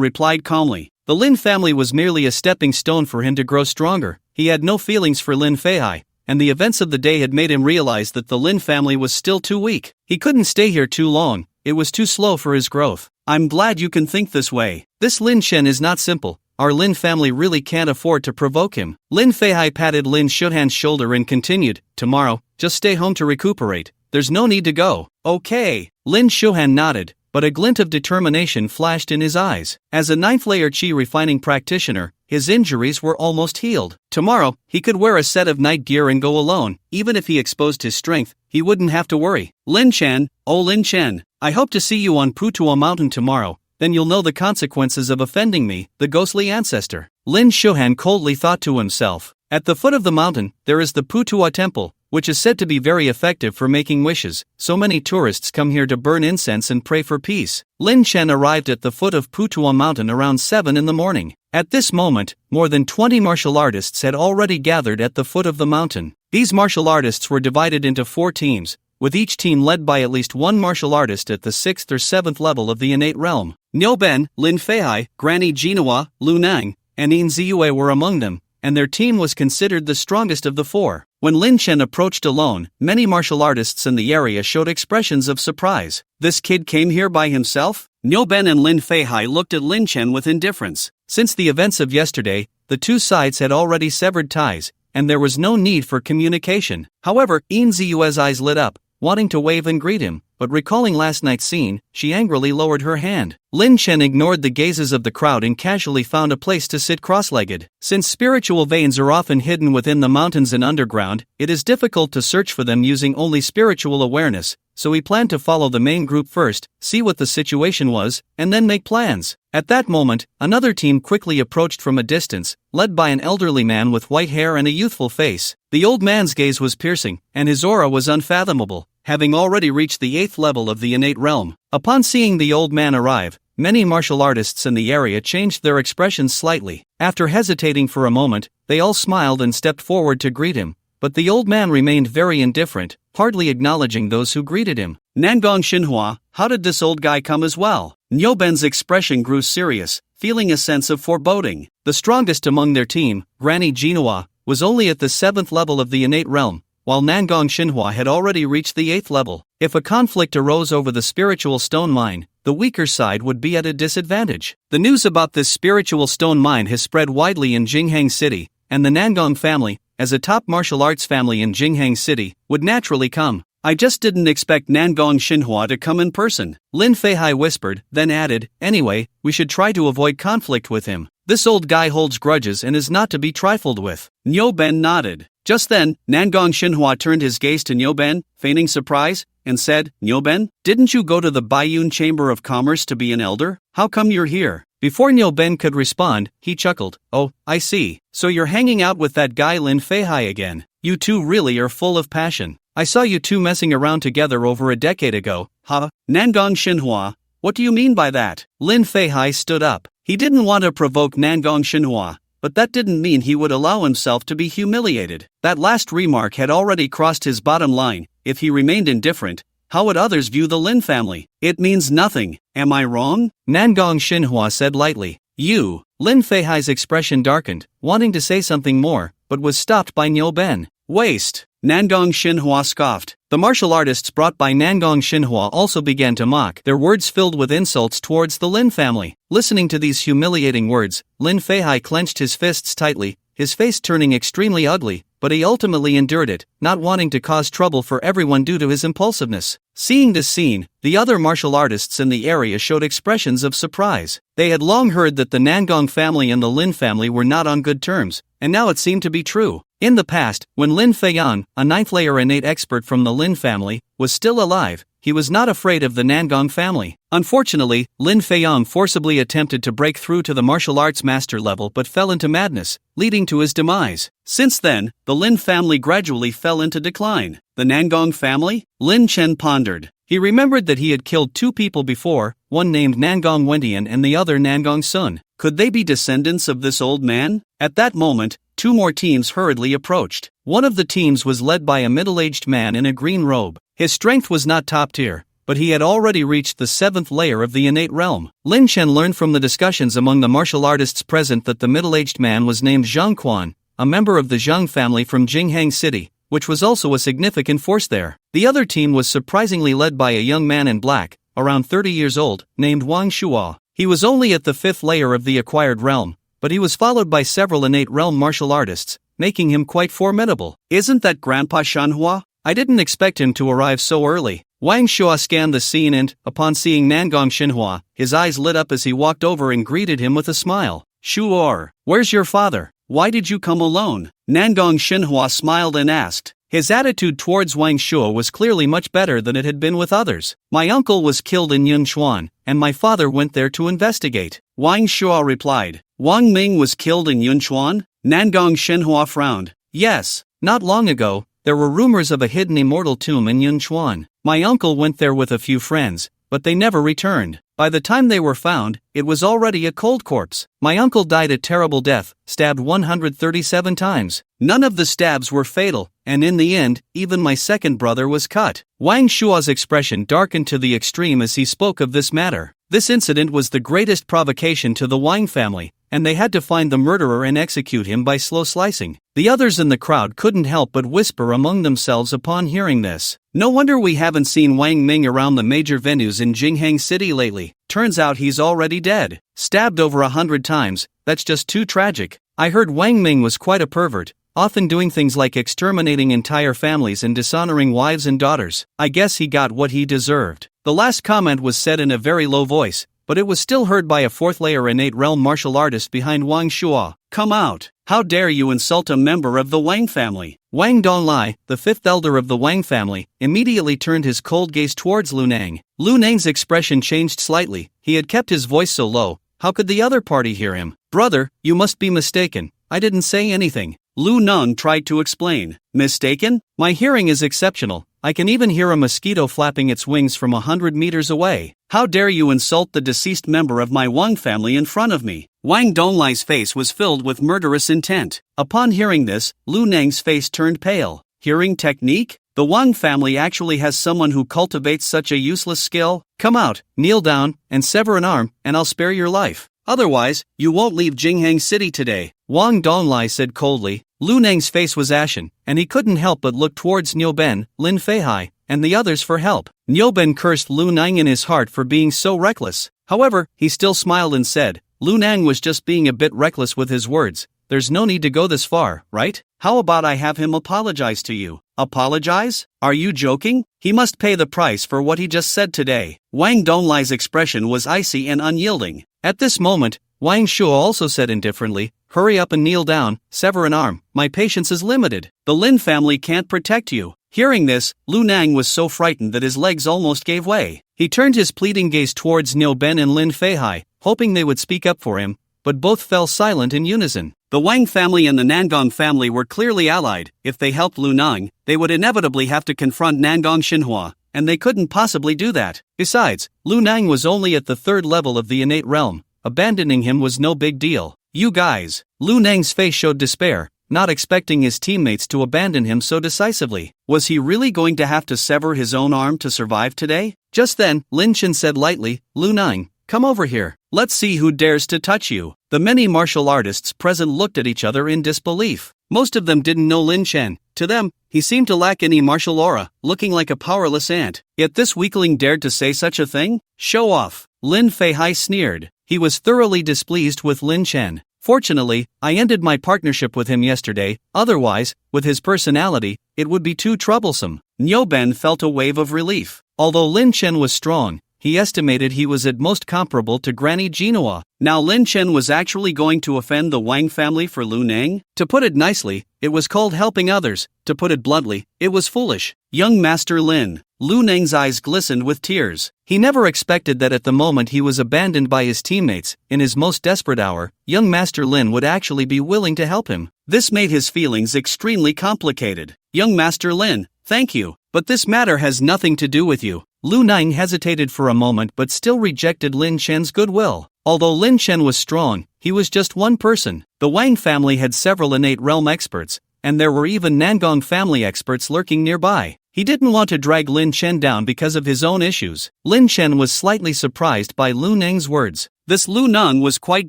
B: replied calmly. The Lin family was merely a stepping stone for him to grow stronger. He had no feelings for Lin Feihai, and the events of the day had made him realize that the Lin family was still too weak. He couldn't stay here too long, it was too slow for his growth. I'm glad you can think this way. This Lin Chen is not simple. Our Lin family really can't afford to provoke him. Lin Feihai patted Lin Shuhan's shoulder and continued, tomorrow, just stay home to recuperate. There's no need to go. Okay. Lin Shuhan nodded, but a glint of determination flashed in his eyes. As a 9th-layer Qi refining practitioner, his injuries were almost healed. Tomorrow, he could wear a set of night gear and go alone. Even if he exposed his strength, he wouldn't have to worry. Lin Chen, oh Lin Chen, I hope to see you on Putuo Mountain tomorrow. Then you'll know the consequences of offending me, the ghostly ancestor. Lin Shuhan coldly thought to himself. At the foot of the mountain, there is the Putuo Temple, which is said to be very effective for making wishes. So many tourists come here to burn incense and pray for peace. Lin Chen arrived at the foot of Putuo Mountain around 7 in the morning. At this moment, more than 20 martial artists had already gathered at the foot of the mountain. These martial artists were divided into 4 teams, with each team led by at least one martial artist at the 6th or 7th level of the innate realm. Niu Ben, Lin Feihai, Granny Jinhua, Lu Nang, and Yin Ziyue were among them, and their team was considered the strongest of the 4. When Lin Chen approached alone, many martial artists in the area showed expressions of surprise. This kid came here by himself? Niu Ben and Lin Feihai looked at Lin Chen with indifference. Since the events of yesterday, the 2 sides had already severed ties, and there was no need for communication. However, Yin Ziyue's eyes lit up, wanting to wave and greet him, but recalling last night's scene, she angrily lowered her hand. Lin Chen ignored the gazes of the crowd and casually found a place to sit cross-legged. Since spiritual veins are often hidden within the mountains and underground, it is difficult to search for them using only spiritual awareness, so he planned to follow the main group first, see what the situation was, and then make plans. At that moment, another team quickly approached from a distance, led by an elderly man with white hair and a youthful face. The old man's gaze was piercing, and his aura was unfathomable, having already reached the 8th level of the innate realm. Upon seeing the old man arrive, many martial artists in the area changed their expressions slightly. After hesitating for a moment, they all smiled and stepped forward to greet him, but the old man remained very indifferent, hardly acknowledging those who greeted him. Nangong Xinhua, how did this old guy come as well? Niu Ben's expression grew serious, feeling a sense of foreboding. The strongest among their team, Granny Jinhua, was only at the 7th level of the innate realm, while Nangong Xinhua had already reached the 8th level. If a conflict arose over the spiritual stone mine, the weaker side would be at a disadvantage. The news about this spiritual stone mine has spread widely in Jinghang City, and the Nangong family, as a top martial arts family in Jinghang City, would naturally come. I just didn't expect Nangong Xinhua to come in person, Lin Feihai whispered, then added, anyway, we should try to avoid conflict with him. This old guy holds grudges and is not to be trifled with. Niu Ben nodded. Just then, Nangong Xinhua turned his gaze to Niu Ben, feigning surprise, and said, Niu Ben, didn't you go to the Baiyun Chamber of Commerce to be an elder? How come you're here? Before Niu Ben could respond, he chuckled. Oh, I see. So you're hanging out with that guy Lin Feihai again. You two really are full of passion. I saw you two messing around together over a decade ago, huh? Nangong Xinhua, what do you mean by that? Lin Feihai stood up. He didn't want to provoke Nangong Xinhua, but that didn't mean he would allow himself to be humiliated. That last remark had already crossed his bottom line. If he remained indifferent, how would others view the Lin family? It means nothing, am I wrong? Nangong Xinhua said lightly. You. Lin Feihai's expression darkened, wanting to say something more, but was stopped by Niu Ben. Waste. Nangong Xinhua scoffed. The martial artists brought by Nangong Xinhua also began to mock, their words filled with insults towards the Lin family. Listening to these humiliating words, Lin Feihai clenched his fists tightly, his face turning extremely ugly, but he ultimately endured it, not wanting to cause trouble for everyone due to his impulsiveness. Seeing this scene, the other martial artists in the area showed expressions of surprise. They had long heard that the Nangong family and the Lin family were not on good terms, and now it seemed to be true. In the past, when Lin Feiyang, a 9th-layer innate expert from the Lin family, was still alive, he was not afraid of the Nangong family. Unfortunately, Lin Feiyang forcibly attempted to break through to the martial arts master level but fell into madness, leading to his demise. Since then, the Lin family gradually fell into decline. The Nangong family? Lin Chen pondered. He remembered that he had killed 2 people before, one named Nangong Wentian and the other Nangong Sun. Could they be descendants of this old man? At that moment, 2 more teams hurriedly approached. One of the teams was led by a middle-aged man in a green robe. His strength was not top tier, but he had already reached the 7th layer of the innate realm. Lin Chen learned from the discussions among the martial artists present that the middle-aged man was named Zhang Quan, a member of the Zhang family from Jinghang City, which was also a significant force there. The other team was surprisingly led by a young man in black, around 30 years old, named Wang Shuo. He was only at the 5th layer of the acquired realm, but he was followed by several innate realm martial artists, making him quite formidable. Isn't that Grandpa Shanhua? I didn't expect him to arrive so early. Wang Shuo scanned the scene and, upon seeing Nangong Xinhua, his eyes lit up as he walked over and greeted him with a smile. Shuor, where's your father? Why did you come alone? Nangong Xinhua smiled and asked. His attitude towards Wang Shuo was clearly much better than it had been with others. My uncle was killed in Yunchuan, and my father went there to investigate. Wang Shuo replied. Wang Ming was killed in Yunchuan? Nangong Xinhua frowned. Yes, not long ago, there were rumors of a hidden immortal tomb in Yunchuan. My uncle went there with a few friends, but they never returned. By the time they were found, it was already a cold corpse. My uncle died a terrible death, stabbed 137 times. None of the stabs were fatal, and in the end, even my second brother was cut. Wang Shuo's expression darkened to the extreme as he spoke of this matter. This incident was the greatest provocation to the Wang family, and they had to find the murderer and execute him by slow slicing. The others in the crowd couldn't help but whisper among themselves upon hearing this. No wonder we haven't seen Wang Ming around the major venues in Jinghang City lately. Turns out he's already dead. Stabbed over 100 times, that's just too tragic. I heard Wang Ming was quite a pervert, often doing things like exterminating entire families and dishonoring wives and daughters. I guess he got what he deserved. The last comment was said in a very low voice, but it was still heard by a 4th-layer innate realm martial artist behind Wang Shuo. Come out! How dare you insult a member of the Wang family? Wang Donglai, the 5th elder of the Wang family, immediately turned his cold gaze towards Lu Nang. Lu Nang's expression changed slightly. He had kept his voice so low, how could the other party hear him? Brother, you must be mistaken. I didn't say anything. Lu Nang tried to explain. Mistaken? My hearing is exceptional. I can even hear a mosquito flapping its wings from 100 meters away. How dare you insult the deceased member of my Wang family in front of me? Wang Donglai's face was filled with murderous intent. Upon hearing this, Lu Nang's face turned pale. Hearing technique? The Wang family actually has someone who cultivates such a useless skill? Come out, kneel down, and sever an arm, and I'll spare your life. Otherwise, you won't leave Jinghang City today, Wang Donglai said coldly. Lu Nang's face was ashen, and he couldn't help but look towards Niuben, Lin Feihai, and the others for help. Niuben cursed Lu Nang in his heart for being so reckless. However, he still smiled and said, Lu Nang was just being a bit reckless with his words. There's no need to go this far, right? How about I have him apologize to you? Apologize? Are you joking? He must pay the price for what he just said today. Wang Donglai's expression was icy and unyielding. At this moment, Wang Shuo also said indifferently, hurry up and kneel down, sever an arm, my patience is limited. The Lin family can't protect you. Hearing this, Lu Nang was so frightened that his legs almost gave way. He turned his pleading gaze towards Niuben and Lin Feihai, hoping they would speak up for him, but both fell silent in unison. The Wang family and the Nangong family were clearly allied. If they helped Lu Nang, they would inevitably have to confront Nangong Xinhua, and they couldn't possibly do that. Besides, Lu Nang was only at the 3rd level of the innate realm. Abandoning him was no big deal. You guys. Lu Nang's face showed despair, not expecting his teammates to abandon him so decisively. Was he really going to have to sever his own arm to survive today? Just then, Lin Chen said lightly, Lu Nang, come over here. Let's see who dares to touch you. The many martial artists present looked at each other in disbelief. Most of them didn't know Lin Chen. To them, he seemed to lack any martial aura, looking like a powerless ant. Yet this weakling dared to say such a thing? Show off. Lin Feihai sneered. He was thoroughly displeased with Lin Chen. Fortunately, I ended my partnership with him yesterday, otherwise, with his personality, it would be too troublesome. Niuben felt a wave of relief. Although Lin Chen was strong, he estimated he was at most comparable to Granny Jinhua. Now Lin Chen was actually going to offend the Wang family for Lu Nang? To put it nicely, it was called helping others. To put it bluntly, it was foolish. Young Master Lin. Lu Nang's eyes glistened with tears. He never expected that at the moment he was abandoned by his teammates, in his most desperate hour, young Master Lin would actually be willing to help him. This made his feelings extremely complicated. Young Master Lin, thank you, but this matter has nothing to do with you. Lu Nang hesitated for a moment but still rejected Lin Chen's goodwill. Although Lin Chen was strong, he was just one person. The Wang family had several innate realm experts, and there were even Nangong family experts lurking nearby. He didn't want to drag Lin Chen down because of his own issues. Lin Chen was slightly surprised by Lu Nang's words. This Lu Nang was quite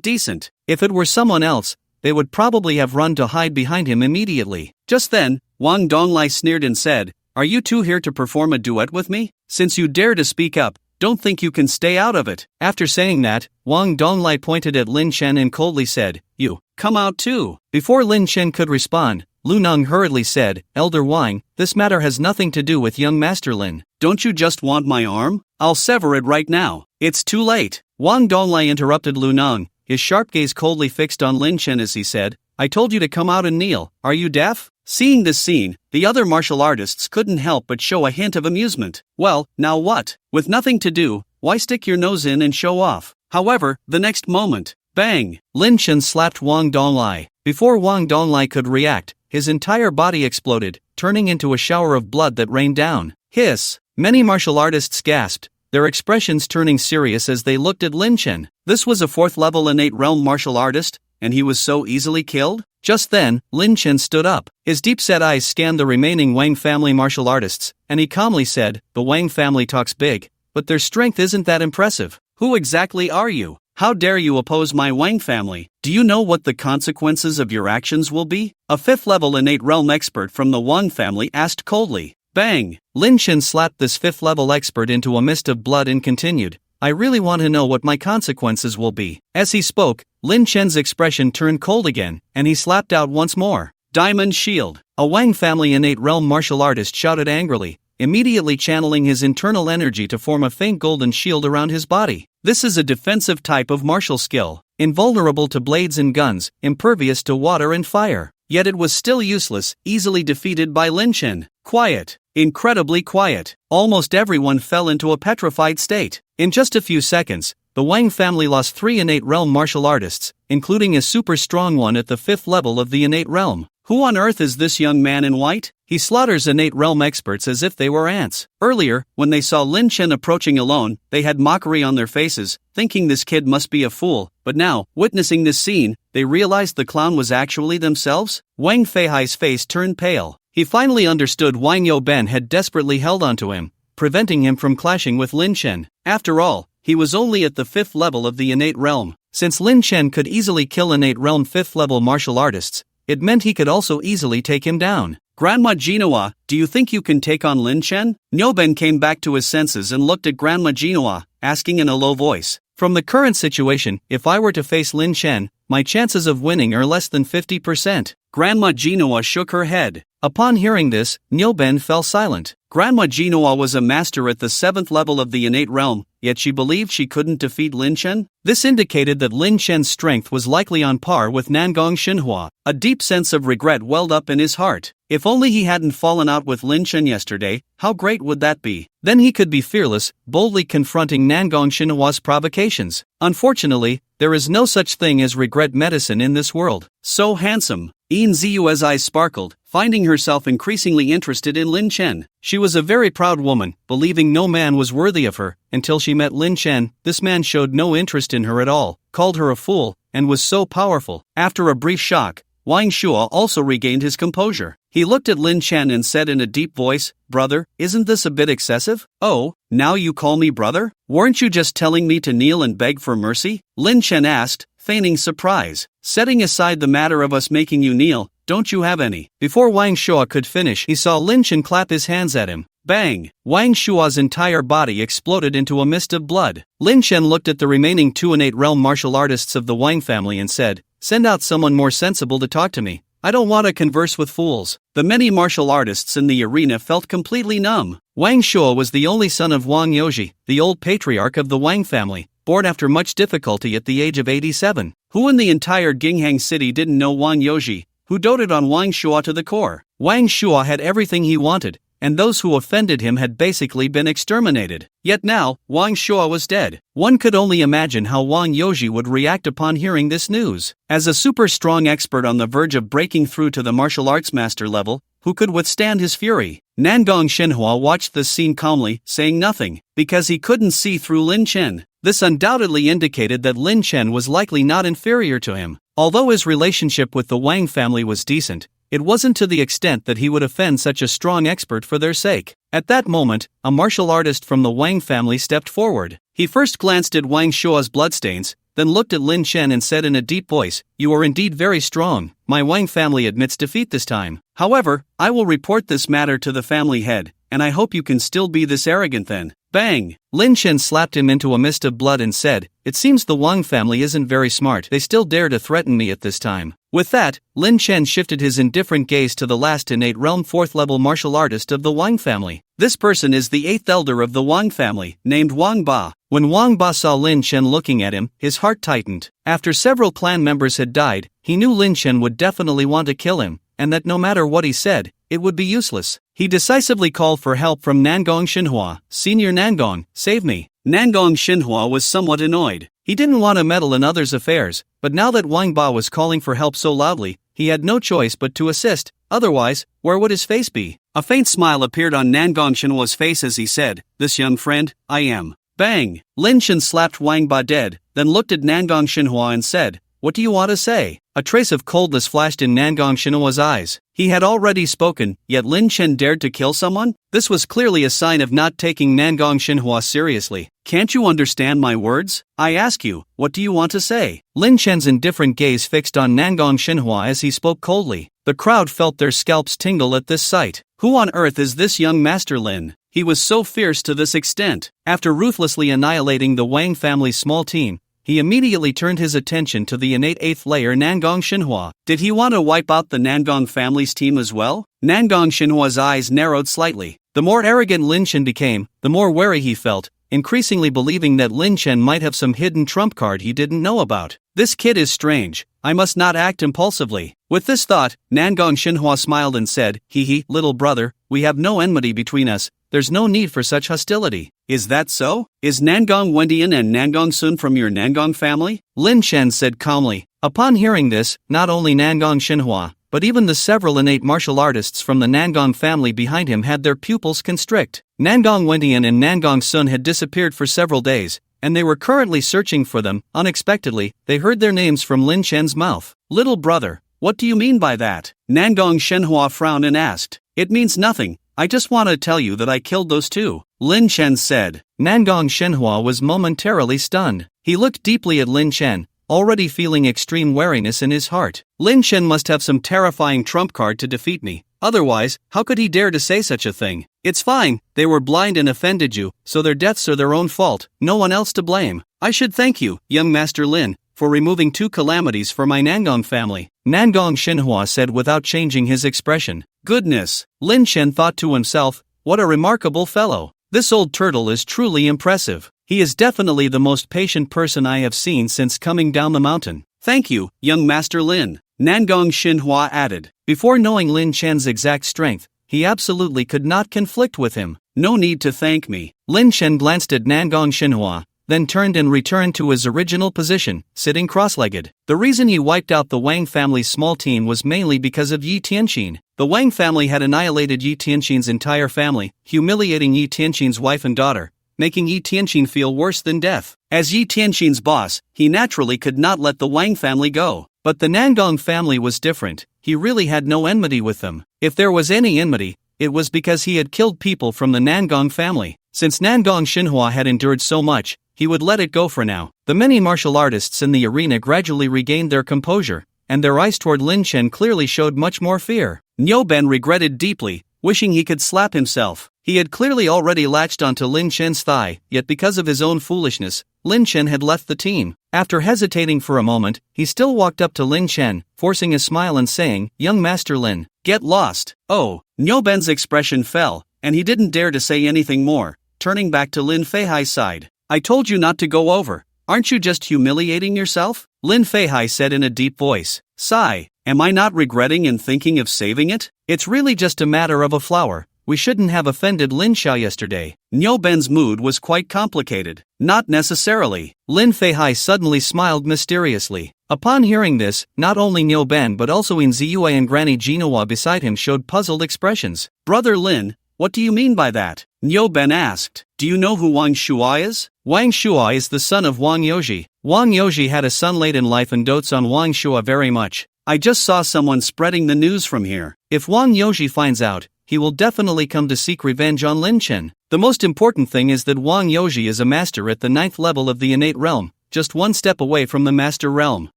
B: decent. If it were someone else, they would probably have run to hide behind him immediately. Just then, Wang Donglai sneered and said, Are you two here to perform a duet with me? Since you dare to speak up, don't think you can stay out of it. After saying that, Wang Donglai pointed at Lin Chen and coldly said, You, come out too. Before Lin Chen could respond, Lu Nang hurriedly said, Elder Wang, this matter has nothing to do with young Master Lin. Don't you just want my arm? I'll sever it right now. It's too late. Wang Donglai interrupted Lu Nang, his sharp gaze coldly fixed on Lin Chen as he said, I told you to come out and kneel. Are you deaf? Seeing this scene, the other martial artists couldn't help but show a hint of amusement. Well, now what? With nothing to do, why stick your nose in and show off? However, the next moment, bang! Lin Chen slapped Wang Donglai. Before Wang Donglai could react, his entire body exploded, turning into a shower of blood that rained down. Hiss! Many martial artists gasped, their expressions turning serious as they looked at Lin Chen. This was a 4th-level innate realm martial artist, and he was so easily killed? Just then, Lin Chen stood up. His deep-set eyes scanned the remaining Wang family martial artists, and he calmly said, The Wang family talks big, but their strength isn't that impressive. Who exactly are you? How dare you oppose my Wang family? Do you know what the consequences of your actions will be? A 5th-level innate realm expert from the Wang family asked coldly. Bang! Lin Chen slapped this 5th-level expert into a mist of blood and continued, I really want to know what my consequences will be. As he spoke, Lin Chen's expression turned cold again, and he slapped out once more. Diamond Shield! A Wang family innate realm martial artist shouted angrily, immediately channeling his internal energy to form a faint golden shield around his body. This is a defensive type of martial skill, invulnerable to blades and guns, impervious to water and fire. Yet it was still useless, easily defeated by Lin Chen. Quiet. Incredibly quiet. Almost everyone fell into a petrified state. In just a few seconds, the Wang family lost 3 innate realm martial artists, including a super strong one at the 5th level of the innate realm. Who on earth is this young man in white? He slaughters innate realm experts as if they were ants. Earlier, when they saw Lin Chen approaching alone, they had mockery on their faces, thinking this kid must be a fool. But now, witnessing this scene, they realized the clown was actually themselves. Wang Feihai's face turned pale. He finally understood why Niuben had desperately held onto him, preventing him from clashing with Lin Chen. After all, he was only at the 5th level of the innate realm. Since Lin Chen could easily kill innate realm 5th level martial artists, it meant he could also easily take him down.
A: Grandma Genoa, do you think you can take on Lin Chen? Nyoben came back to his senses and looked at Grandma Genoa, asking in a low voice.
B: From the current situation, if I were to face Lin Chen, my chances of winning are less than 50%.
A: Grandma Genoa shook her head.
B: Upon hearing this, Nyoben fell silent.
A: Grandma Genoa was a master at the 7th level of the innate realm, yet she believed she couldn't defeat Lin Chen?
B: This indicated that Lin Chen's strength was likely on par with Nangong Xinhua.
A: A deep sense of regret welled up in his heart. If only he hadn't fallen out with Lin Chen yesterday, how great would that be?
B: Then he could be fearless, boldly confronting Nangong Xinhua's provocations. Unfortunately, there is no such thing as regret medicine in this world.
A: So handsome. Yin Ziyue's eyes sparkled, finding herself increasingly interested in Lin Chen.
B: She was a very proud woman, believing no man was worthy of her, until she met Lin Chen. This man showed no interest in her at all, called her a fool, and was so powerful.
A: After a brief shock, Wang Shua also regained his composure. He looked at Lin Chen and said in a deep voice, "Brother, isn't this a bit excessive?"
B: "Oh, now you call me brother?
A: Weren't you just telling me to kneel and beg for mercy?" Lin Chen asked, feigning surprise. "Setting aside the matter of us making you kneel, don't you have any?"
B: Before Wang Shua could finish, he saw Lin Chen clap his hands at him.
A: Bang!
B: Wang Shua's entire body exploded into a mist of blood. Lin Chen looked at the remaining 2 innate realm martial artists of the Wang family and said, "Send out someone more sensible to talk to me. I don't want to converse with fools."
A: The many martial artists in the arena felt completely numb.
B: Wang Shua was the only son of Wang Yoji, the old patriarch of the Wang family, born after much difficulty at the age of 87.
A: Who in the entire Ginghang city didn't know Wang Yoji, who doted on Wang Shua to the core?
B: Wang Shua had everything he wanted, and those who offended him had basically been exterminated.
A: Yet now, Wang Shua was dead.
B: One could only imagine how Wang Yoji would react upon hearing this news.
A: As a super strong expert on the verge of breaking through to the martial arts master level, who could withstand his fury?
B: Nangong Xinhua watched this scene calmly,
A: saying nothing, because he couldn't see through Lin Chen.
B: This undoubtedly indicated that Lin Chen was likely not inferior to him. Although his relationship with the Wang family was decent, it wasn't to the extent that he would offend such a strong expert for their sake. At that moment, a martial artist from the Wang family stepped forward. He first glanced at Wang Shua's bloodstains, then looked at Lin Chen and said in a deep voice, "You are indeed very strong. My Wang family admits defeat this time. However, I will report this matter to the family head, and I hope you can still be this arrogant then." Bang! Lin Chen slapped him into a mist of blood and said, "It seems the Wang family isn't very smart. They still dare to threaten me at this time." With that, Lin Chen shifted his indifferent gaze to the last innate realm 4th level martial artist of the Wang family.
A: This person is the 8th elder of the Wang family, named Wang Ba.
B: When Wang Ba saw Lin Chen looking at him, his heart tightened. After several clan members had died, he knew Lin Chen would definitely want to kill him, and that no matter what he said, it would be useless. He decisively called for help from Nangong Xinhua. "Senior Nangong, save me."
A: Nangong Xinhua was somewhat annoyed.
B: He didn't want to meddle in others' affairs, but now that Wang Ba was calling for help so loudly, he had no choice but to assist. Otherwise, where would his face be?
A: A faint smile appeared on Nangong Xinhua's face as he said, "This young friend, I am." Bang! Lin Chen slapped Wang Ba dead, then looked at Nangong Xinhua and said, "What do you want to say?" A trace of coldness flashed in Nangong Xinhua's eyes. He had already spoken, yet Lin Chen dared to kill someone? This was clearly a sign of not taking Nangong Xinhua seriously. "Can't you understand my words? I ask you, what do you want to say?"
B: Lin Chen's indifferent gaze fixed on Nangong Xinhua as he spoke coldly. The crowd felt their scalps tingle at this sight.
A: Who on earth is this young Master Lin? He was so fierce to this extent.
B: After ruthlessly annihilating the Wang family's small team, he immediately turned his attention to the innate 8th layer Nangong Xinhua.
A: Did he want to wipe out the Nangong family's team as well? Nangong Xinhua's eyes narrowed slightly.
B: The more arrogant Lin Chen became, the more wary he felt, increasingly believing that Lin Chen might have some hidden trump card he didn't know about.
A: This kid is strange. I must not act impulsively. With this thought, Nangong Xinhua smiled and said, "Hee, little brother, we have no enmity between us. There's no need for such hostility." "Is that so? Is Nangong Wendian and Nangong Sun from your Nangong family?"
B: Lin Chen said calmly. Upon hearing this, not only Nangong Xinhua, but even the several innate martial artists from the Nangong family behind him had their pupils constrict. Nangong Wendian and Nangong Sun had disappeared for several days, and they were currently searching for them. Unexpectedly, they heard their names from Lin Chen's mouth.
A: "Little brother, what do you mean by that?" Nangong Xinhua frowned and asked. "It means nothing. I just want to tell you that I killed those two," Lin Chen said.
B: Nangong Xinhua was momentarily stunned. He looked deeply at Lin Chen, already feeling extreme wariness in his heart. Lin Chen must have some terrifying trump card to defeat me. Otherwise, how could he dare to say such a thing? It's fine, they were blind and offended you, so their deaths are their own fault, no one else to blame. I should thank you, young Master Lin, for removing 2 calamities for my Nangong family, Nangong Xinhua said without changing his expression. Goodness, Lin Chen thought to himself, what a remarkable fellow. This old turtle is truly impressive. He is definitely the most patient person I have seen since coming down the mountain. Thank you, young Master Lin, Nangong Xinhua added. Before knowing Lin Chen's exact strength, he absolutely could not conflict with him. No need to thank me. Lin Chen glanced at Nangong Xinhua, then turned and returned to his original position, sitting cross-legged. The reason he wiped out the Wang family's small team was mainly because of Yi Tianqin. The Wang family had annihilated Yi Tianqin's entire family, humiliating Yi Tianqin's wife and daughter, making Yi Tianqin feel worse than death. As Yi Tianqin's boss, he naturally could not let the Wang family go. But the Nangong family was different. He really had no enmity with them. If there was any enmity, it was because he had killed people from the Nangong family. Since Nangong Xinhua had endured so much, he would let it go for now. The many martial artists in the arena gradually regained their composure, and their eyes toward Lin Chen clearly showed much more fear. Niu Ben regretted deeply, wishing he could slap himself. He had clearly already latched onto Lin Chen's thigh, yet because of his own foolishness, Lin Chen had left the team. After hesitating for a moment, he still walked up to Lin Chen, forcing a smile and saying, "Young Master Lin, get lost." Oh, Niu Ben's expression fell, and he didn't dare to say anything more, turning back to Lin Feihai's side. I told you not to go over. Aren't you just humiliating yourself? Lin Feihai said in a deep voice. Sigh, am I not regretting and thinking of saving it? It's really just a matter of a flower. We shouldn't have offended Lin Xiao yesterday. Niu Ben's mood was quite complicated. Not necessarily. Lin Feihai suddenly smiled mysteriously. Upon hearing this, not only Niu Ben but also In Ziyue and Granny Jinhua beside him showed puzzled expressions. Brother Lin, what do you mean by that? Niu Ben asked. Do you know who Wang Shuai is? Wang Shuai is the son of Wang Youji. Wang Youji had a son late in life and dotes on Wang Shuai very much. I just saw someone spreading the news from here. If Wang Youji finds out, he will definitely come to seek revenge on Lin Chen. The most important thing is that Wang Youji is a master at the 9th level of the innate realm, just one step away from the master realm.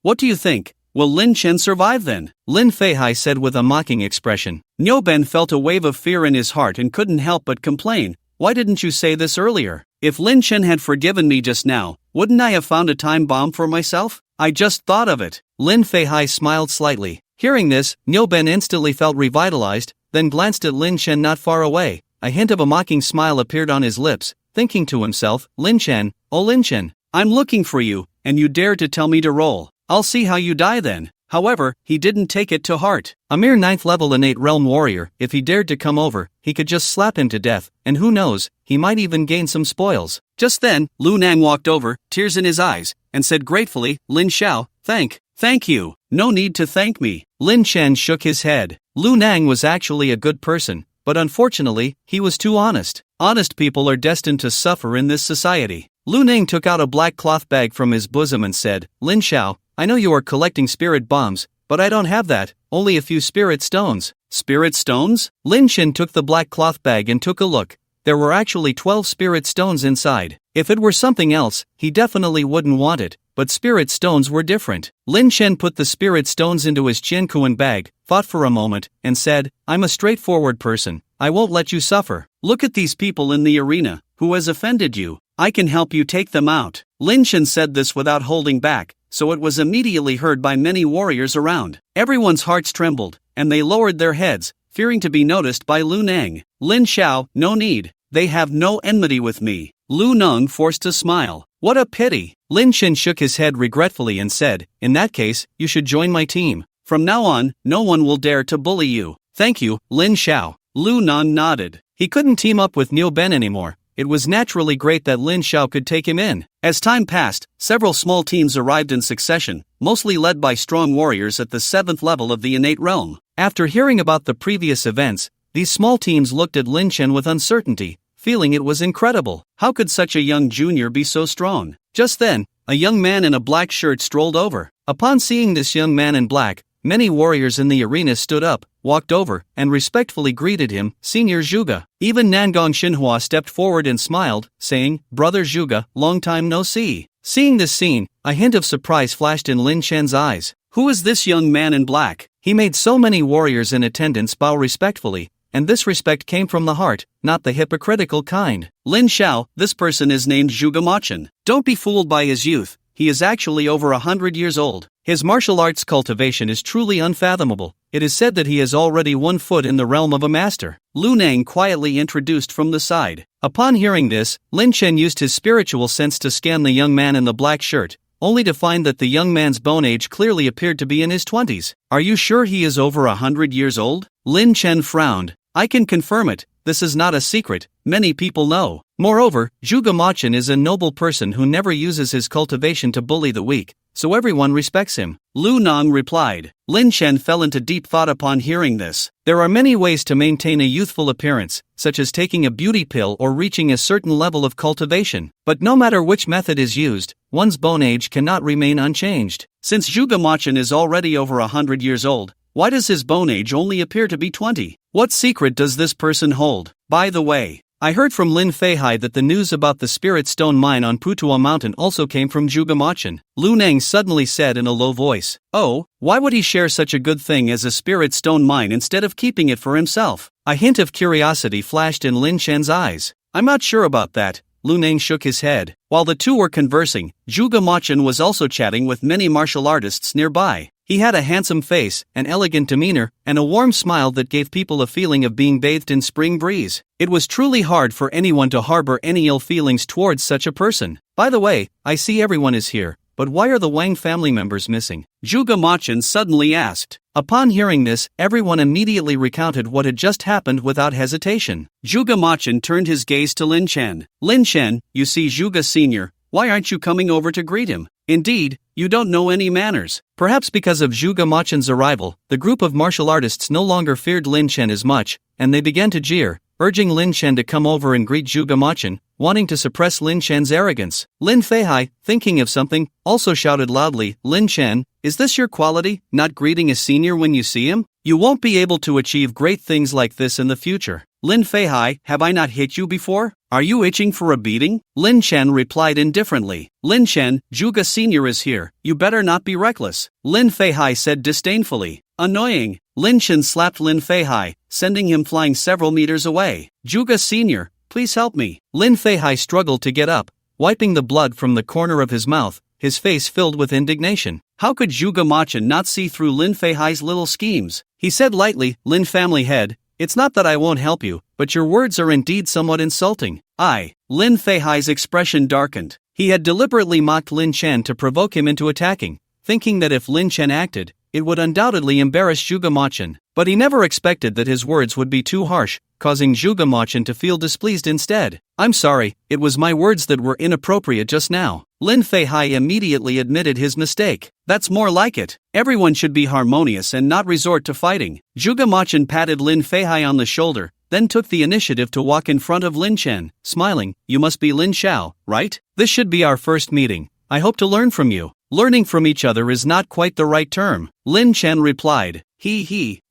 B: What do you think? Will Lin Chen survive then? Lin Feihai said with a mocking expression. Niu Ben felt a wave of fear in his heart and couldn't help but complain. Why didn't you say this earlier? If Lin Chen had forgiven me just now, wouldn't I have found a time bomb for myself? I just thought of it. Lin Feihai smiled slightly. Hearing this, Niu Ben instantly felt revitalized, then glanced at Lin Chen not far away. A hint of a mocking smile appeared on his lips, thinking to himself, Lin Chen, oh Lin Chen, I'm looking for you, and you dare to tell me to roll. I'll see how you die then. However, he didn't take it to heart. A mere 9th level innate realm warrior, if he dared to come over, he could just slap him to death, and who knows, he might even gain some spoils. Just then, Lu Nang walked over, tears in his eyes, and said gratefully, Lin Xiao, thank you. No need to thank me. Lin Chen shook his head. Lu Nang was actually a good person, but unfortunately, he was too honest. Honest people are destined to suffer in this society. Lu Nang took out a black cloth bag from his bosom and said, Lin Xiao, I know you are collecting spirit bombs, but I don't have that, only a few spirit stones. Spirit stones? Lin Chen took the black cloth bag and took a look. There were actually 12 spirit stones inside. If it were something else, he definitely wouldn't want it, but spirit stones were different. Lin Chen put the spirit stones into his Qiankuan bag, thought for a moment, and said, I'm a straightforward person, I won't let you suffer. Look at these people in the arena, who has offended you? I can help you take them out. Lin Chen said this without holding back, so it was immediately heard by many warriors around. Everyone's hearts trembled, and they lowered their heads, fearing to be noticed by Lu Nang. Lin Xiao, no need. They have no enmity with me. Lu Nang forced a smile. What a pity. Lin Chen shook his head regretfully and said, in that case, you should join my team. From now on, no one will dare to bully you. Thank you, Lin Xiao. Lu Nang nodded. He couldn't team up with Niu Ben anymore. It was naturally great that Lin Xiao could take him in. As time passed, several small teams arrived in succession, mostly led by strong warriors at the 7th level of the innate realm. After hearing about the previous events, these small teams looked at Lin Chen with uncertainty, feeling it was incredible. How could such a young junior be so strong? Just then, a young man in a black shirt strolled over. Upon seeing this young man in black, many warriors in the arena stood up, walked over, and respectfully greeted him, Senior Zhuge. Even Nangong Xinhua stepped forward and smiled, saying, Brother Zhuge, long time no see. Seeing this scene, a hint of surprise flashed in Lin Chen's eyes. Who is this young man in black? He made so many warriors in attendance bow respectfully, and this respect came from the heart, not the hypocritical kind.
A: Lin Xiao, this person is named Zhuge Machin. Don't be fooled by his youth, he is actually over 100 years old. His martial arts cultivation is truly unfathomable. It is said that he has already 1 foot in the realm of a master. Lu Nang quietly introduced from the side. Upon hearing this, Lin Chen used his spiritual sense to scan the young man in the black shirt, only to find that the young man's bone age clearly appeared to be in his 20s. Are you sure he is over 100 years old? Lin Chen frowned. I can confirm it, this is not a secret, many people know. Moreover, Zhuge Machin is a noble person who never uses his cultivation to bully the weak, so everyone respects him. Lu Nang replied. Lin Chen fell into deep thought upon hearing this. There are many ways to maintain a youthful appearance, such as taking a beauty pill or reaching a certain level of cultivation. But no matter which method is used, one's bone age cannot remain unchanged. Since Zhuge Machin is already over 100 years old, why does his bone age only appear to be 20? What secret does this person hold? By the way, I heard from Lin Feihai that the news about the Spirit Stone mine on Putuo Mountain also came from Zhuge Machin. Lu Nang suddenly said in a low voice. Oh, why would he share such a good thing as a Spirit Stone mine instead of keeping it for himself? A hint of curiosity flashed in Lin Chen's eyes. I'm not sure about that. Lu Nang shook his head. While the two were conversing, Zhuge Machin was also chatting with many martial artists nearby. He had a handsome face, an elegant demeanor, and a warm smile that gave people a feeling of being bathed in spring breeze. It was truly hard for anyone to harbor any ill feelings towards such a person. By the way, I see everyone is here, but why are the Wang family members missing? Zhuge Machin suddenly asked. Upon hearing this, everyone immediately recounted what had just happened without hesitation. Zhuge Machin turned his gaze to Lin Chen. Lin Chen, you see Zhuge Sr., why aren't you coming over to greet him? Indeed, you don't know any manners. Perhaps because of Zhuge Machin's arrival, the group of martial artists no longer feared Lin Chen as much, and they began to jeer, urging Lin Chen to come over and greet Zhuge Machin, wanting to suppress Lin Chen's arrogance. Lin Feihai, thinking of something, also shouted loudly, Lin Chen, is this your quality, not greeting a senior when you see him? You won't be able to achieve great things like this in the future. Lin Feihai, have I not hit you before? Are you itching for a beating? Lin Chen replied indifferently. Lin Chen, Zhuge Sr. is here, you better not be reckless. Lin Feihai said disdainfully. Annoying. Lin Chen slapped Lin Feihai, sending him flying several meters away. Zhuge Sr., please help me. Lin Feihai struggled to get up, wiping the blood from the corner of his mouth, his face filled with indignation. How could Zhuge Machin not see through Lin Feihai's little schemes? He said lightly, Lin family head, it's not that I won't help you, but your words are indeed somewhat insulting. Lin Feihai's expression darkened. He had deliberately mocked Lin Chen to provoke him into attacking, thinking that if Lin Chen acted, it would undoubtedly embarrass Zhuge Machin. But he never expected that his words would be too harsh, causing Zhuge Machin to feel displeased instead. I'm sorry, it was my words that were inappropriate just now. Lin Feihai immediately admitted his mistake. That's more like it. Everyone should be harmonious and not resort to fighting. Zhuge Machin patted Lin Feihai on the shoulder, then took the initiative to walk in front of Lin Chen, smiling, you must be Lin Xiao, right? This should be our first meeting. I hope to learn from you. Learning from each other is not quite the right term. Lin Chen replied.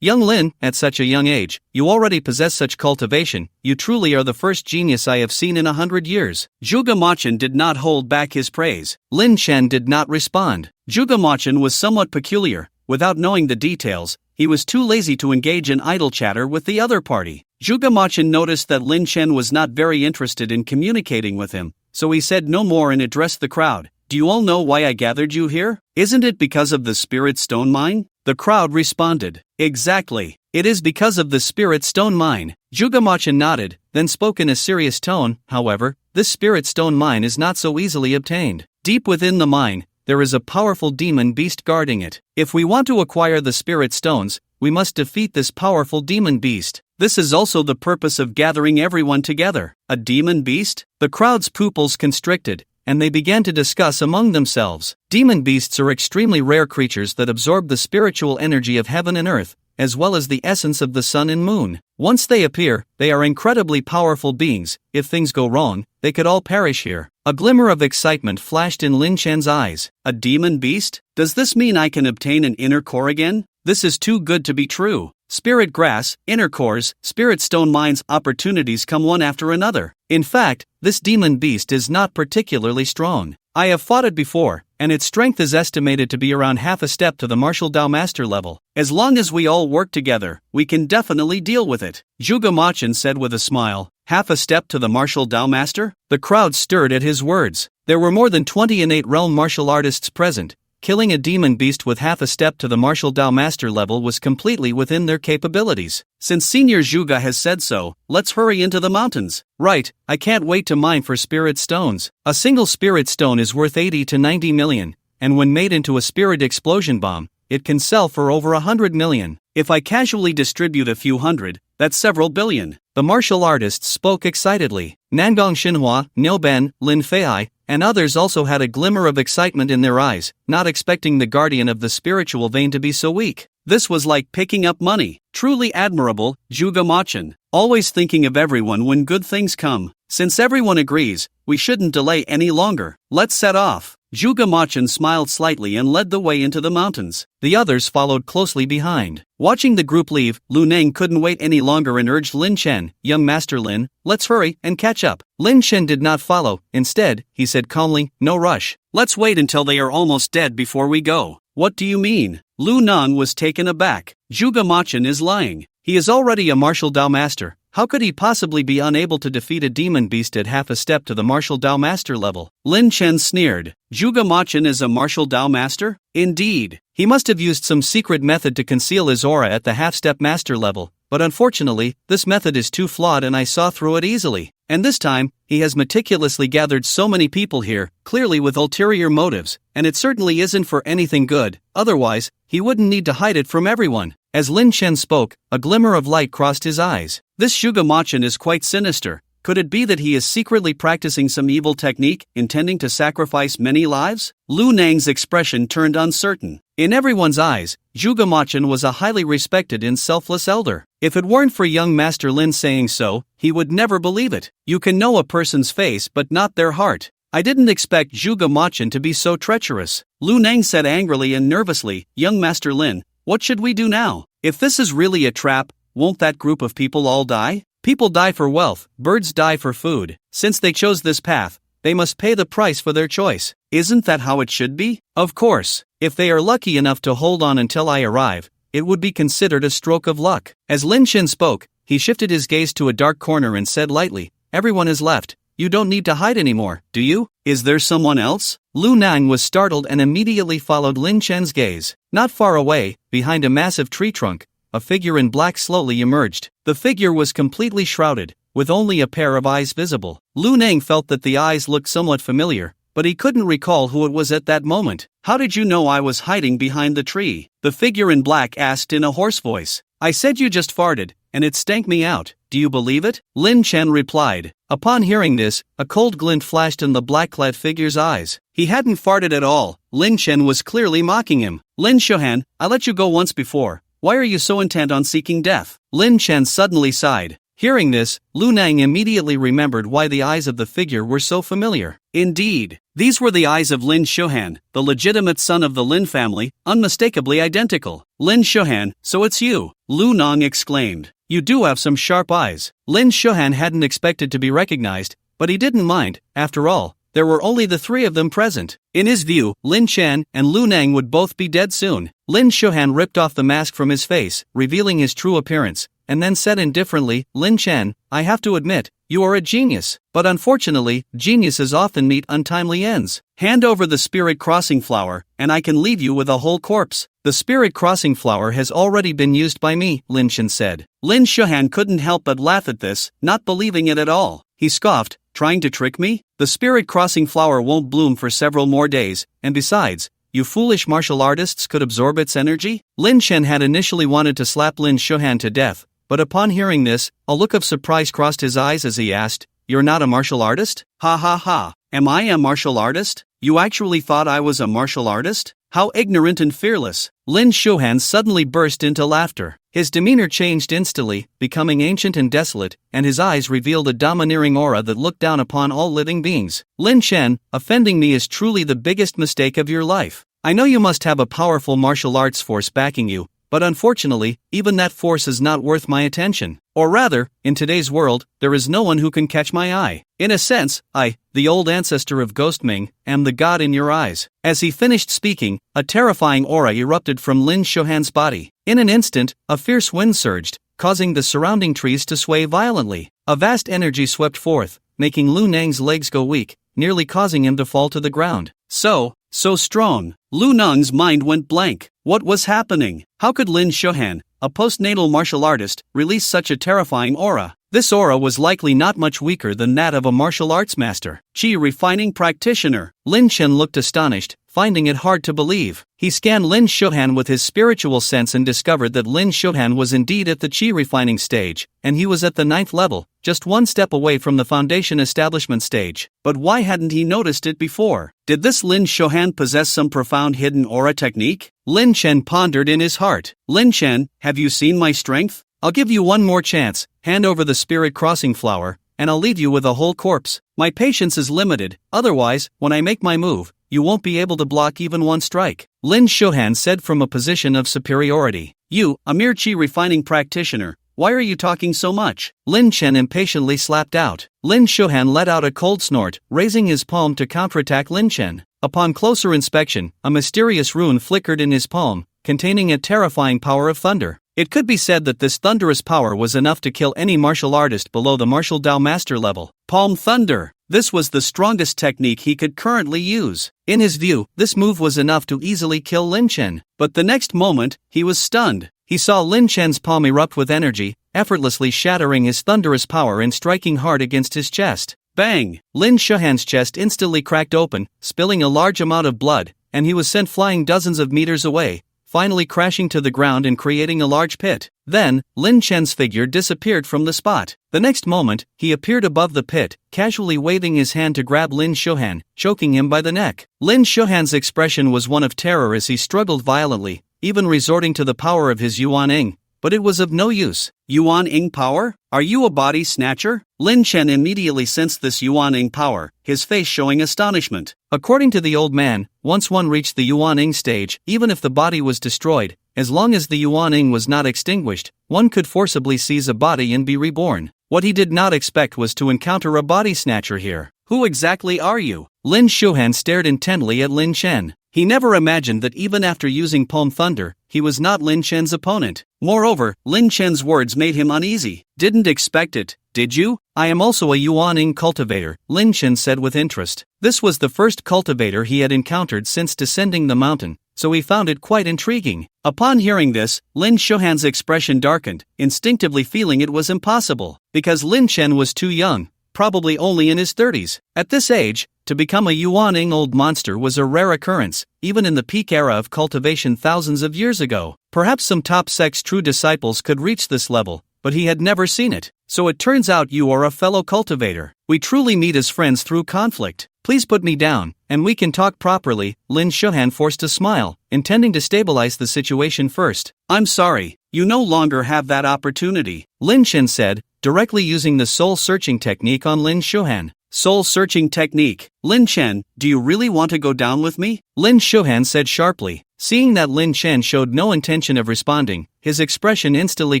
A: Young Lin, at such a young age, you already possess such cultivation, you truly are the first genius I have seen in 100 years. Zhuge Machin did not hold back his praise. Lin Chen did not respond. Zhuge Machin was somewhat peculiar. Without knowing the details, he was too lazy to engage in idle chatter with the other party. Zhuge Machin noticed that Lin Chen was not very interested in communicating with him, so he said no more and addressed the crowd. Do you all know why I gathered you here? Isn't it because of the Spirit Stone Mine? The crowd responded. Exactly. It is because of the Spirit Stone Mine. Zhuge Machin nodded, then spoke in a serious tone. However, this Spirit Stone Mine is not so easily obtained. Deep within the mine, there is a powerful demon beast guarding it. If we want to acquire the Spirit Stones, we must defeat this powerful demon beast. This is also the purpose of gathering everyone together. A demon beast? The crowd's pupils constricted, and they began to discuss among themselves. Demon beasts are extremely rare creatures that absorb the spiritual energy of heaven and earth, as well as the essence of the sun and moon. Once they appear, they are incredibly powerful beings. If things go wrong, they could all perish here. A glimmer of excitement flashed in Lin Chen's eyes. A demon beast? Does this mean I can obtain an inner core again? This is too good to be true. Spirit grass, inner cores, spirit stone mines, opportunities come one after another. In fact, this demon beast is not particularly strong.
B: I have fought it before, and its strength is estimated to be around half a step to the martial Dao master level. As long as we all work together, we can definitely deal with it, Zhuge Machin said with a smile. Half a step to the martial Dao master? The crowd stirred at his words. There were more than 20 innate realm martial artists present. Killing a demon beast with half a step to the martial Dao master level was completely within their capabilities. Since Senior Zhuge has said so, let's hurry into the mountains. Right, I can't wait to mine for spirit stones. A single spirit stone is worth 80 to 90 million, and when made into a spirit explosion bomb, it can sell for over 100 million. If I casually distribute a few hundred, that's several billion. The martial artists spoke excitedly. Nangong Xinhua, Niu Ben, Lin Fei, and others also had a glimmer of excitement in their eyes, not expecting the guardian of the spiritual vein to be so weak. This was like picking up money. Truly admirable, Zhuge Machin. Always thinking of everyone when good things come. Since everyone agrees, we shouldn't delay any longer. Let's set off. Zhuge Machin smiled slightly and led the way into the mountains. The others followed closely behind. Watching the group leave, Lu Neng couldn't wait any longer and urged Lin Chen, "Young Master Lin, let's hurry and catch up." Lin Chen did not follow. Instead, he said calmly, "No rush. Let's wait until they are almost dead before we go." "What do you mean?" Lu Neng was taken aback. Zhuge Machin is lying. He is already a martial Dao master. How could he possibly be unable to defeat a demon beast at half a step to the martial Dao master level? Lin Chen sneered. Zhuge Machin is a martial Dao master? Indeed. He must have used some secret method to conceal his aura at the half-step master level, but unfortunately, this method is too flawed and I saw through it easily. And this time, he has meticulously gathered so many people here, clearly with ulterior motives, and it certainly isn't for anything good, otherwise, he wouldn't need to hide it from everyone. As Lin Chen spoke, a glimmer of light crossed his eyes. This Zhuge Machin is quite sinister. Could it be that he is secretly practicing some evil technique, intending to sacrifice many lives? Lu Neng's expression turned uncertain. In everyone's eyes, Zhuge Machin was a highly respected and selfless elder. If it weren't for young Master Lin saying so, he would never believe it. You can know a person's face but not their heart. I didn't expect Zhuge Machin to be so treacherous. Lu Neng said angrily and nervously, "Young Master Lin, what should we do now? If this is really a trap, won't that group of people all die? People die for wealth, birds die for food. Since they chose this path, they must pay the price for their choice. Isn't that how it should be? Of course, if they are lucky enough to hold on until I arrive, it would be considered a stroke of luck." As Lin Chen spoke, he shifted his gaze to a dark corner and said lightly, "Everyone is left. You don't need to hide anymore, do you? Is there someone else?" Lu Neng was startled and immediately followed Lin Chen's gaze. Not far away, behind a massive tree trunk, a figure in black slowly emerged. The figure was completely shrouded, with only a pair of eyes visible. Lu Neng felt that the eyes looked somewhat familiar, but he couldn't recall who it was at that moment. "How did you know I was hiding behind the tree?" the figure in black asked in a hoarse voice. "I said you just farted, and it stank me out. Do you believe it?" Lin Chen replied. Upon hearing this, a cold glint flashed in the black-clad figure's eyes. He hadn't farted at all. Lin Chen was clearly mocking him. "Lin Shohan, I let you go once before. Why are you so intent on seeking death?" Lin Chen suddenly sighed. Hearing this, Lu Neng immediately remembered why the eyes of the figure were so familiar. Indeed, these were the eyes of Lin Shohan, the legitimate son of the Lin family, unmistakably identical. "Lin Shohan, so it's you," Lu Neng exclaimed. "You do have some sharp eyes." Lin Shohan hadn't expected to be recognized, but he didn't mind. After all, there were only the three of them present. In his view, Lin Chen and Lu Neng would both be dead soon. Lin Shohan ripped off the mask from his face, revealing his true appearance, and then said indifferently, "Lin Chen, I have to admit, you are a genius. But unfortunately, geniuses often meet untimely ends. Hand over the spirit crossing flower, and I can leave you with a whole corpse." "The spirit crossing flower has already been used by me," Lin Chen said. Lin Shohan couldn't help but laugh at this, not believing it at all. He scoffed, "Trying to trick me? The spirit crossing flower won't bloom for several more days, and besides, you foolish martial artists could absorb its energy?" Lin Chen had initially wanted to slap Lin Shohan to death, but upon hearing this, a look of surprise crossed his eyes as he asked, "You're not a martial artist?" "Ha ha ha, am I a martial artist? You actually thought I was a martial artist? How ignorant and fearless." Lin Shohan suddenly burst into laughter. His demeanor changed instantly, becoming ancient and desolate, and his eyes revealed a domineering aura that looked down upon all living beings. "Lin Chen, offending me is truly the biggest mistake of your life. I know you must have a powerful martial arts force backing you, but unfortunately, even that force is not worth my attention. Or rather, in today's world, there is no one who can catch my eye. In a sense, I, the old ancestor of Ghostming, am the god in your eyes." As he finished speaking, a terrifying aura erupted from Lin Shohan's body. In an instant, a fierce wind surged, causing the surrounding trees to sway violently. A vast energy swept forth, making Lu Nang's legs go weak, nearly causing him to fall to the ground. So strong. Lu Nang's mind went blank. What was happening? How could Lin Shohan, a postnatal martial artist, release such a terrifying aura? This aura was likely not much weaker than that of a martial arts master. Qi refining practitioner. Lin Chen looked astonished, finding it hard to believe. He scanned Lin Shohan with his spiritual sense and discovered that Lin Shohan was indeed at the Qi refining stage, and he was at the 9th level, just one step away from the foundation establishment stage. But why hadn't he noticed it before? Did this Lin Shohan possess some profound hidden aura technique? Lin Chen pondered in his heart. Lin Chen, have you seen my strength? I'll give you one more chance. Hand over the spirit crossing flower, and I'll leave you with a whole corpse. My patience is limited, otherwise, when I make my move, you won't be able to block even one strike. Lin Shohan said from a position of superiority. You, a mere Qi refining practitioner, why are you talking so much? Lin Chen impatiently slapped out. Lin Shohan let out a cold snort, raising his palm to counterattack Lin Chen. Upon closer inspection, a mysterious rune flickered in his palm, containing a terrifying power of thunder. It could be said that this thunderous power was enough to kill any martial artist below the martial Dao master level. Palm thunder. This was the strongest technique he could currently use. In his view, this move was enough to easily kill Lin Chen. But the next moment, he was stunned. He saw Lin Chen's palm erupt with energy, effortlessly shattering his thunderous power and striking hard against his chest. Bang! Lin Shohan's chest instantly cracked open, spilling a large amount of blood, and he was sent flying dozens of meters away, finally crashing to the ground and creating a large pit. Then, Lin Chen's figure disappeared from the spot. The next moment, he appeared above the pit, casually waving his hand to grab Lin Shohan, choking him by the neck. Lin Shohan's expression was one of terror as he struggled violently, even resorting to the power of his Yuan Ing, but it was of no use. Yuan Ing power? Are you a body snatcher? Lin Chen immediately sensed this Yuan Ing power, his face showing astonishment. According to the old man, once one reached the Yuan Ing stage, even if the body was destroyed, as long as the Yuan Ing was not extinguished, one could forcibly seize a body and be reborn. What he did not expect was to encounter a body snatcher here. Who exactly are you? Lin Shohan stared intently at Lin Chen. He never imagined that even after using Palm Thunder, he was not Lin Chen's opponent. Moreover, Lin Chen's words made him uneasy. Didn't expect it, did you? I am also a Yuan Ing cultivator, Lin Chen said with interest. This was the first cultivator he had encountered since descending the mountain, so he found it quite intriguing. Upon hearing this, Lin Shohan's expression darkened, instinctively feeling it was impossible, because Lin Chen was too young, probably only in his 30s. At this age, to become a Yuan Ing old monster was a rare occurrence, even in the peak era of cultivation thousands of years ago. Perhaps some top sect's true disciples could reach this level, but he had never seen it. So it turns out you are a fellow cultivator. We truly meet as friends through conflict. Please put me down, and we can talk properly. Lin Shohan forced a smile, intending to stabilize the situation first. I'm sorry, you no longer have that opportunity, Lin Chen said, directly using the soul-searching technique on Lin Shohan. Soul-searching technique. Lin Chen, do you really want to go down with me? Lin Shohan said sharply. Seeing that Lin Chen showed no intention of responding, his expression instantly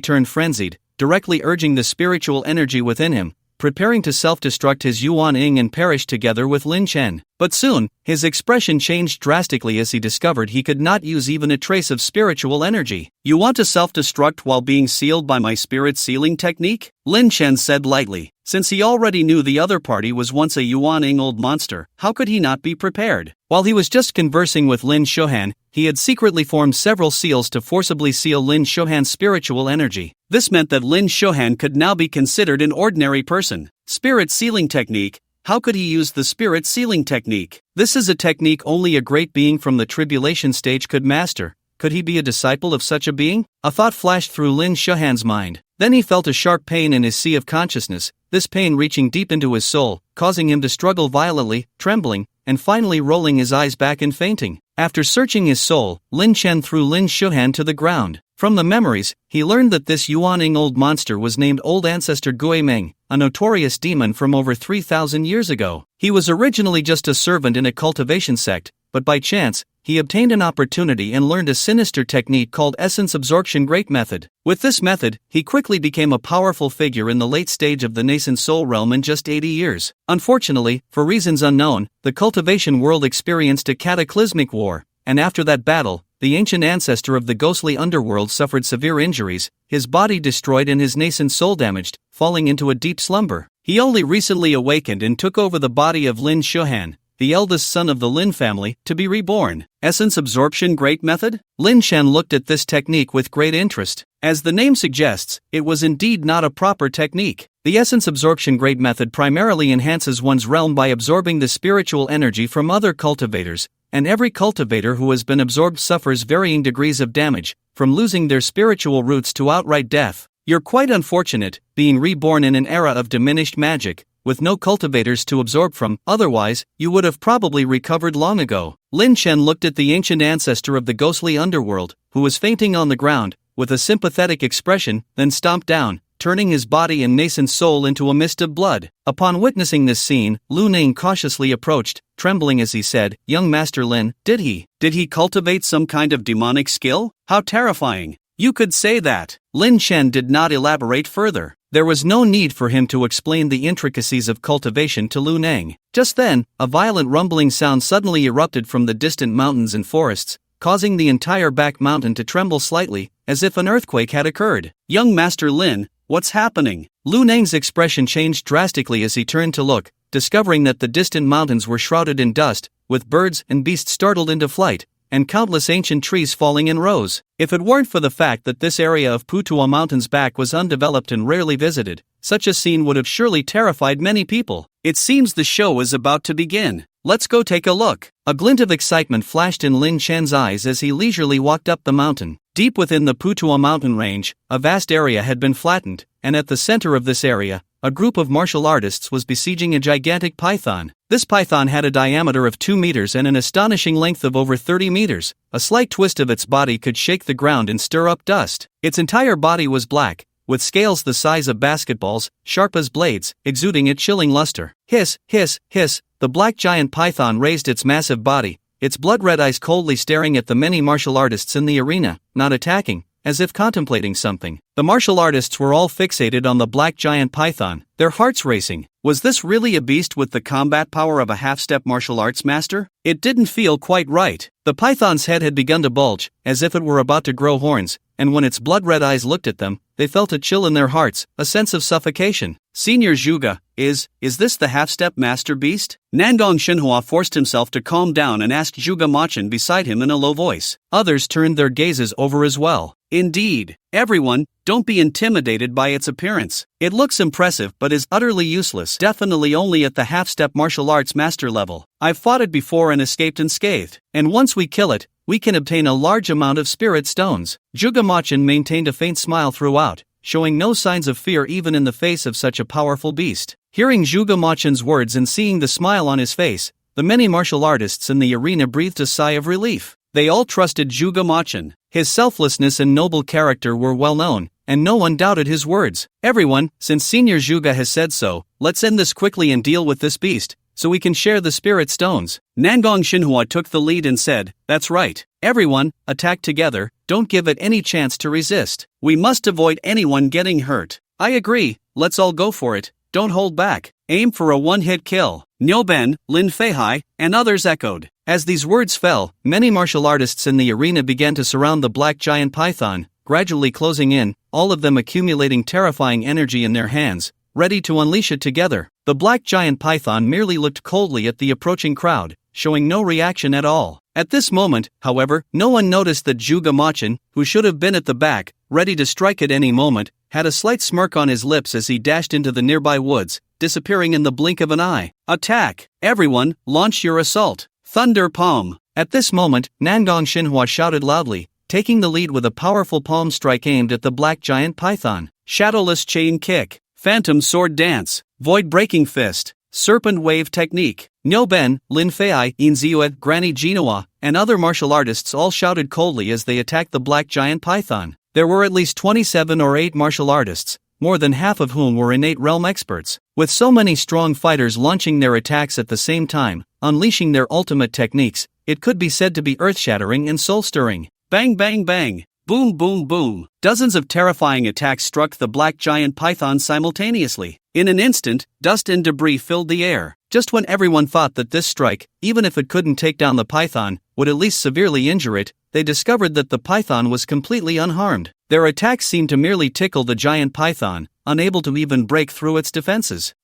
B: turned frenzied, directly urging the spiritual energy within him, preparing to self-destruct his Yuan Ing and perish together with Lin Chen. But soon, his expression changed drastically as he discovered he could not use even a trace of spiritual energy. You want to self-destruct while being sealed by my spirit sealing technique? Lin Chen said lightly. Since he already knew the other party was once a Yuan Ing old monster, how could he not be prepared? While he was just conversing with Lin Shohan, he had secretly formed several seals to forcibly seal Lin Shohan's spiritual energy. This meant that Lin Shohan could now be considered an ordinary person. Spirit sealing technique. How could he use the spirit sealing technique? This is a technique only a great being from the tribulation stage could master. Could he be a disciple of such a being? A thought flashed through Lin Shohan's mind. Then he felt a sharp pain in his sea of consciousness, this pain reaching deep into his soul, causing him to struggle violently, trembling, and finally rolling his eyes back and fainting. After searching his soul, Lin Chen threw Lin Shohan to the ground. From the memories, he learned that this Yuan Ing old monster was named Old Ancestor Gui Meng, a notorious demon from over 3,000 years ago. He was originally just a servant in a cultivation sect, but by chance, he obtained an opportunity and learned a sinister technique called essence absorption great method. With this method, he quickly became a powerful figure in the late stage of the nascent soul realm in just 80 years. Unfortunately, for reasons unknown, the cultivation world experienced a cataclysmic war, and after that battle, the ancient ancestor of the ghostly underworld suffered severe injuries, his body destroyed and his nascent soul damaged, falling into a deep slumber. He only recently awakened and took over the body of Lin Shuhan, the eldest son of the Lin family, to be reborn. Essence absorption great method? Lin Shan looked at this technique with great interest. As the name suggests, it was indeed not a proper technique. The essence absorption great method primarily enhances one's realm by absorbing the spiritual energy from other cultivators, and every cultivator who has been absorbed suffers varying degrees of damage, from losing their spiritual roots to outright death. You're quite unfortunate, being reborn in an era of diminished magic, with no cultivators to absorb from, otherwise, you would have probably recovered long ago. Lin Shen looked at the ancient ancestor of the ghostly underworld, who was fainting on the ground, with a sympathetic expression, then stomped down, turning his body and nascent soul into a mist of blood. Upon witnessing this scene, Lu Ning cautiously approached, trembling as he said, "Young Master Lin, did he cultivate some kind of demonic skill? How terrifying! You could say that." Lin Shen did not elaborate further. There was no need for him to explain the intricacies of cultivation to Lu Ning. Just then, a violent rumbling sound suddenly erupted from the distant mountains and forests, causing the entire back mountain to tremble slightly, as if an earthquake had occurred. "Young Master Lin, what's happening?" Lu Ning's expression changed drastically as he turned to look, discovering that the distant mountains were shrouded in dust, with birds and beasts startled into flight, and countless ancient trees falling in rows. If it weren't for the fact that this area of Putua Mountain's back was undeveloped and rarely visited, such a scene would have surely terrified many people. "It seems the show is about to begin. Let's go take a look." A glint of excitement flashed in Lin Shen's eyes as he leisurely walked up the mountain. Deep within the Putua mountain range, a vast area had been flattened, and at the center of this area, a group of martial artists was besieging a gigantic python. This python had a diameter of 2 meters and an astonishing length of over 30 meters. A slight twist of its body could shake the ground and stir up dust. Its entire body was black, with scales the size of basketballs, sharp as blades, exuding a chilling luster. Hiss, hiss, hiss, the black giant python raised its massive body, its blood-red eyes coldly staring at the many martial artists in the arena, not attacking, as if contemplating something. The martial artists were all fixated on the black giant python, their hearts racing. Was this really a beast with the combat power of a half-step martial arts master? It didn't feel quite right. The python's head had begun to bulge, as if it were about to grow horns, and when its blood-red eyes looked at them, they felt a chill in their hearts, a sense of suffocation. "Senior Zhuge, is this the half-step master beast?" Nangong Shenhua forced himself to calm down and asked Zhuge Machin beside him in a low voice. Others turned their gazes over as well. "Indeed. Everyone, don't be intimidated by its appearance. It looks impressive but is utterly useless, definitely only at the half-step martial arts master level. I've fought it before and escaped unscathed, and once we kill it, we can obtain a large amount of spirit stones." Zhuge Machin maintained a faint smile throughout, showing no signs of fear even in the face of such a powerful beast. Hearing Zhuge Machin's words and seeing the smile on his face, the many martial artists in the arena breathed a sigh of relief. They all trusted Zhuge Machin. His selflessness and noble character were well known, and no one doubted his words. "Everyone, since Senior Zhuge has said so, let's end this quickly and deal with this beast, so we can share the spirit stones." Nangong Shenhua took the lead and said, "That's right. Everyone, attack together, don't give it any chance to resist. We must avoid anyone getting hurt." "I agree, let's all go for it, don't hold back. Aim for a one-hit kill." Nyoben, Lin Feihai, and others echoed. As these words fell, many martial artists in the arena began to surround the black giant python, gradually closing in, all of them accumulating terrifying energy in their hands, ready to unleash it together. The black giant python merely looked coldly at the approaching crowd, showing no reaction at all. At this moment, however, no one noticed that Zhuge Machin, who should have been at the back, ready to strike at any moment, had a slight smirk on his lips as he dashed into the nearby woods, disappearing in the blink of an eye. "Attack! Everyone, launch your assault! Thunder palm!" At this moment, Nangong Shenhua shouted loudly, taking the lead with a powerful palm strike aimed at the black giant python. Shadowless chain kick, phantom sword dance, void breaking fist, serpent wave technique. Nyoben, Lin Fei, Inziuet, Granny Jinhua, and other martial artists all shouted coldly as they attacked the black giant python. There were at least 27 or 8 martial artists, more than half of whom were innate realm experts. With so many strong fighters launching their attacks at the same time, unleashing their ultimate techniques, it could be said to be earth-shattering and soul-stirring. Bang bang bang! Boom boom boom! Dozens of terrifying attacks struck the black giant python simultaneously. In an instant, dust and debris filled the air. Just when everyone thought that this strike, even if it couldn't take down the python, would at least severely injure it, they discovered that the python was completely unharmed. Their attacks seemed to merely tickle the giant python, unable to even break through its defenses.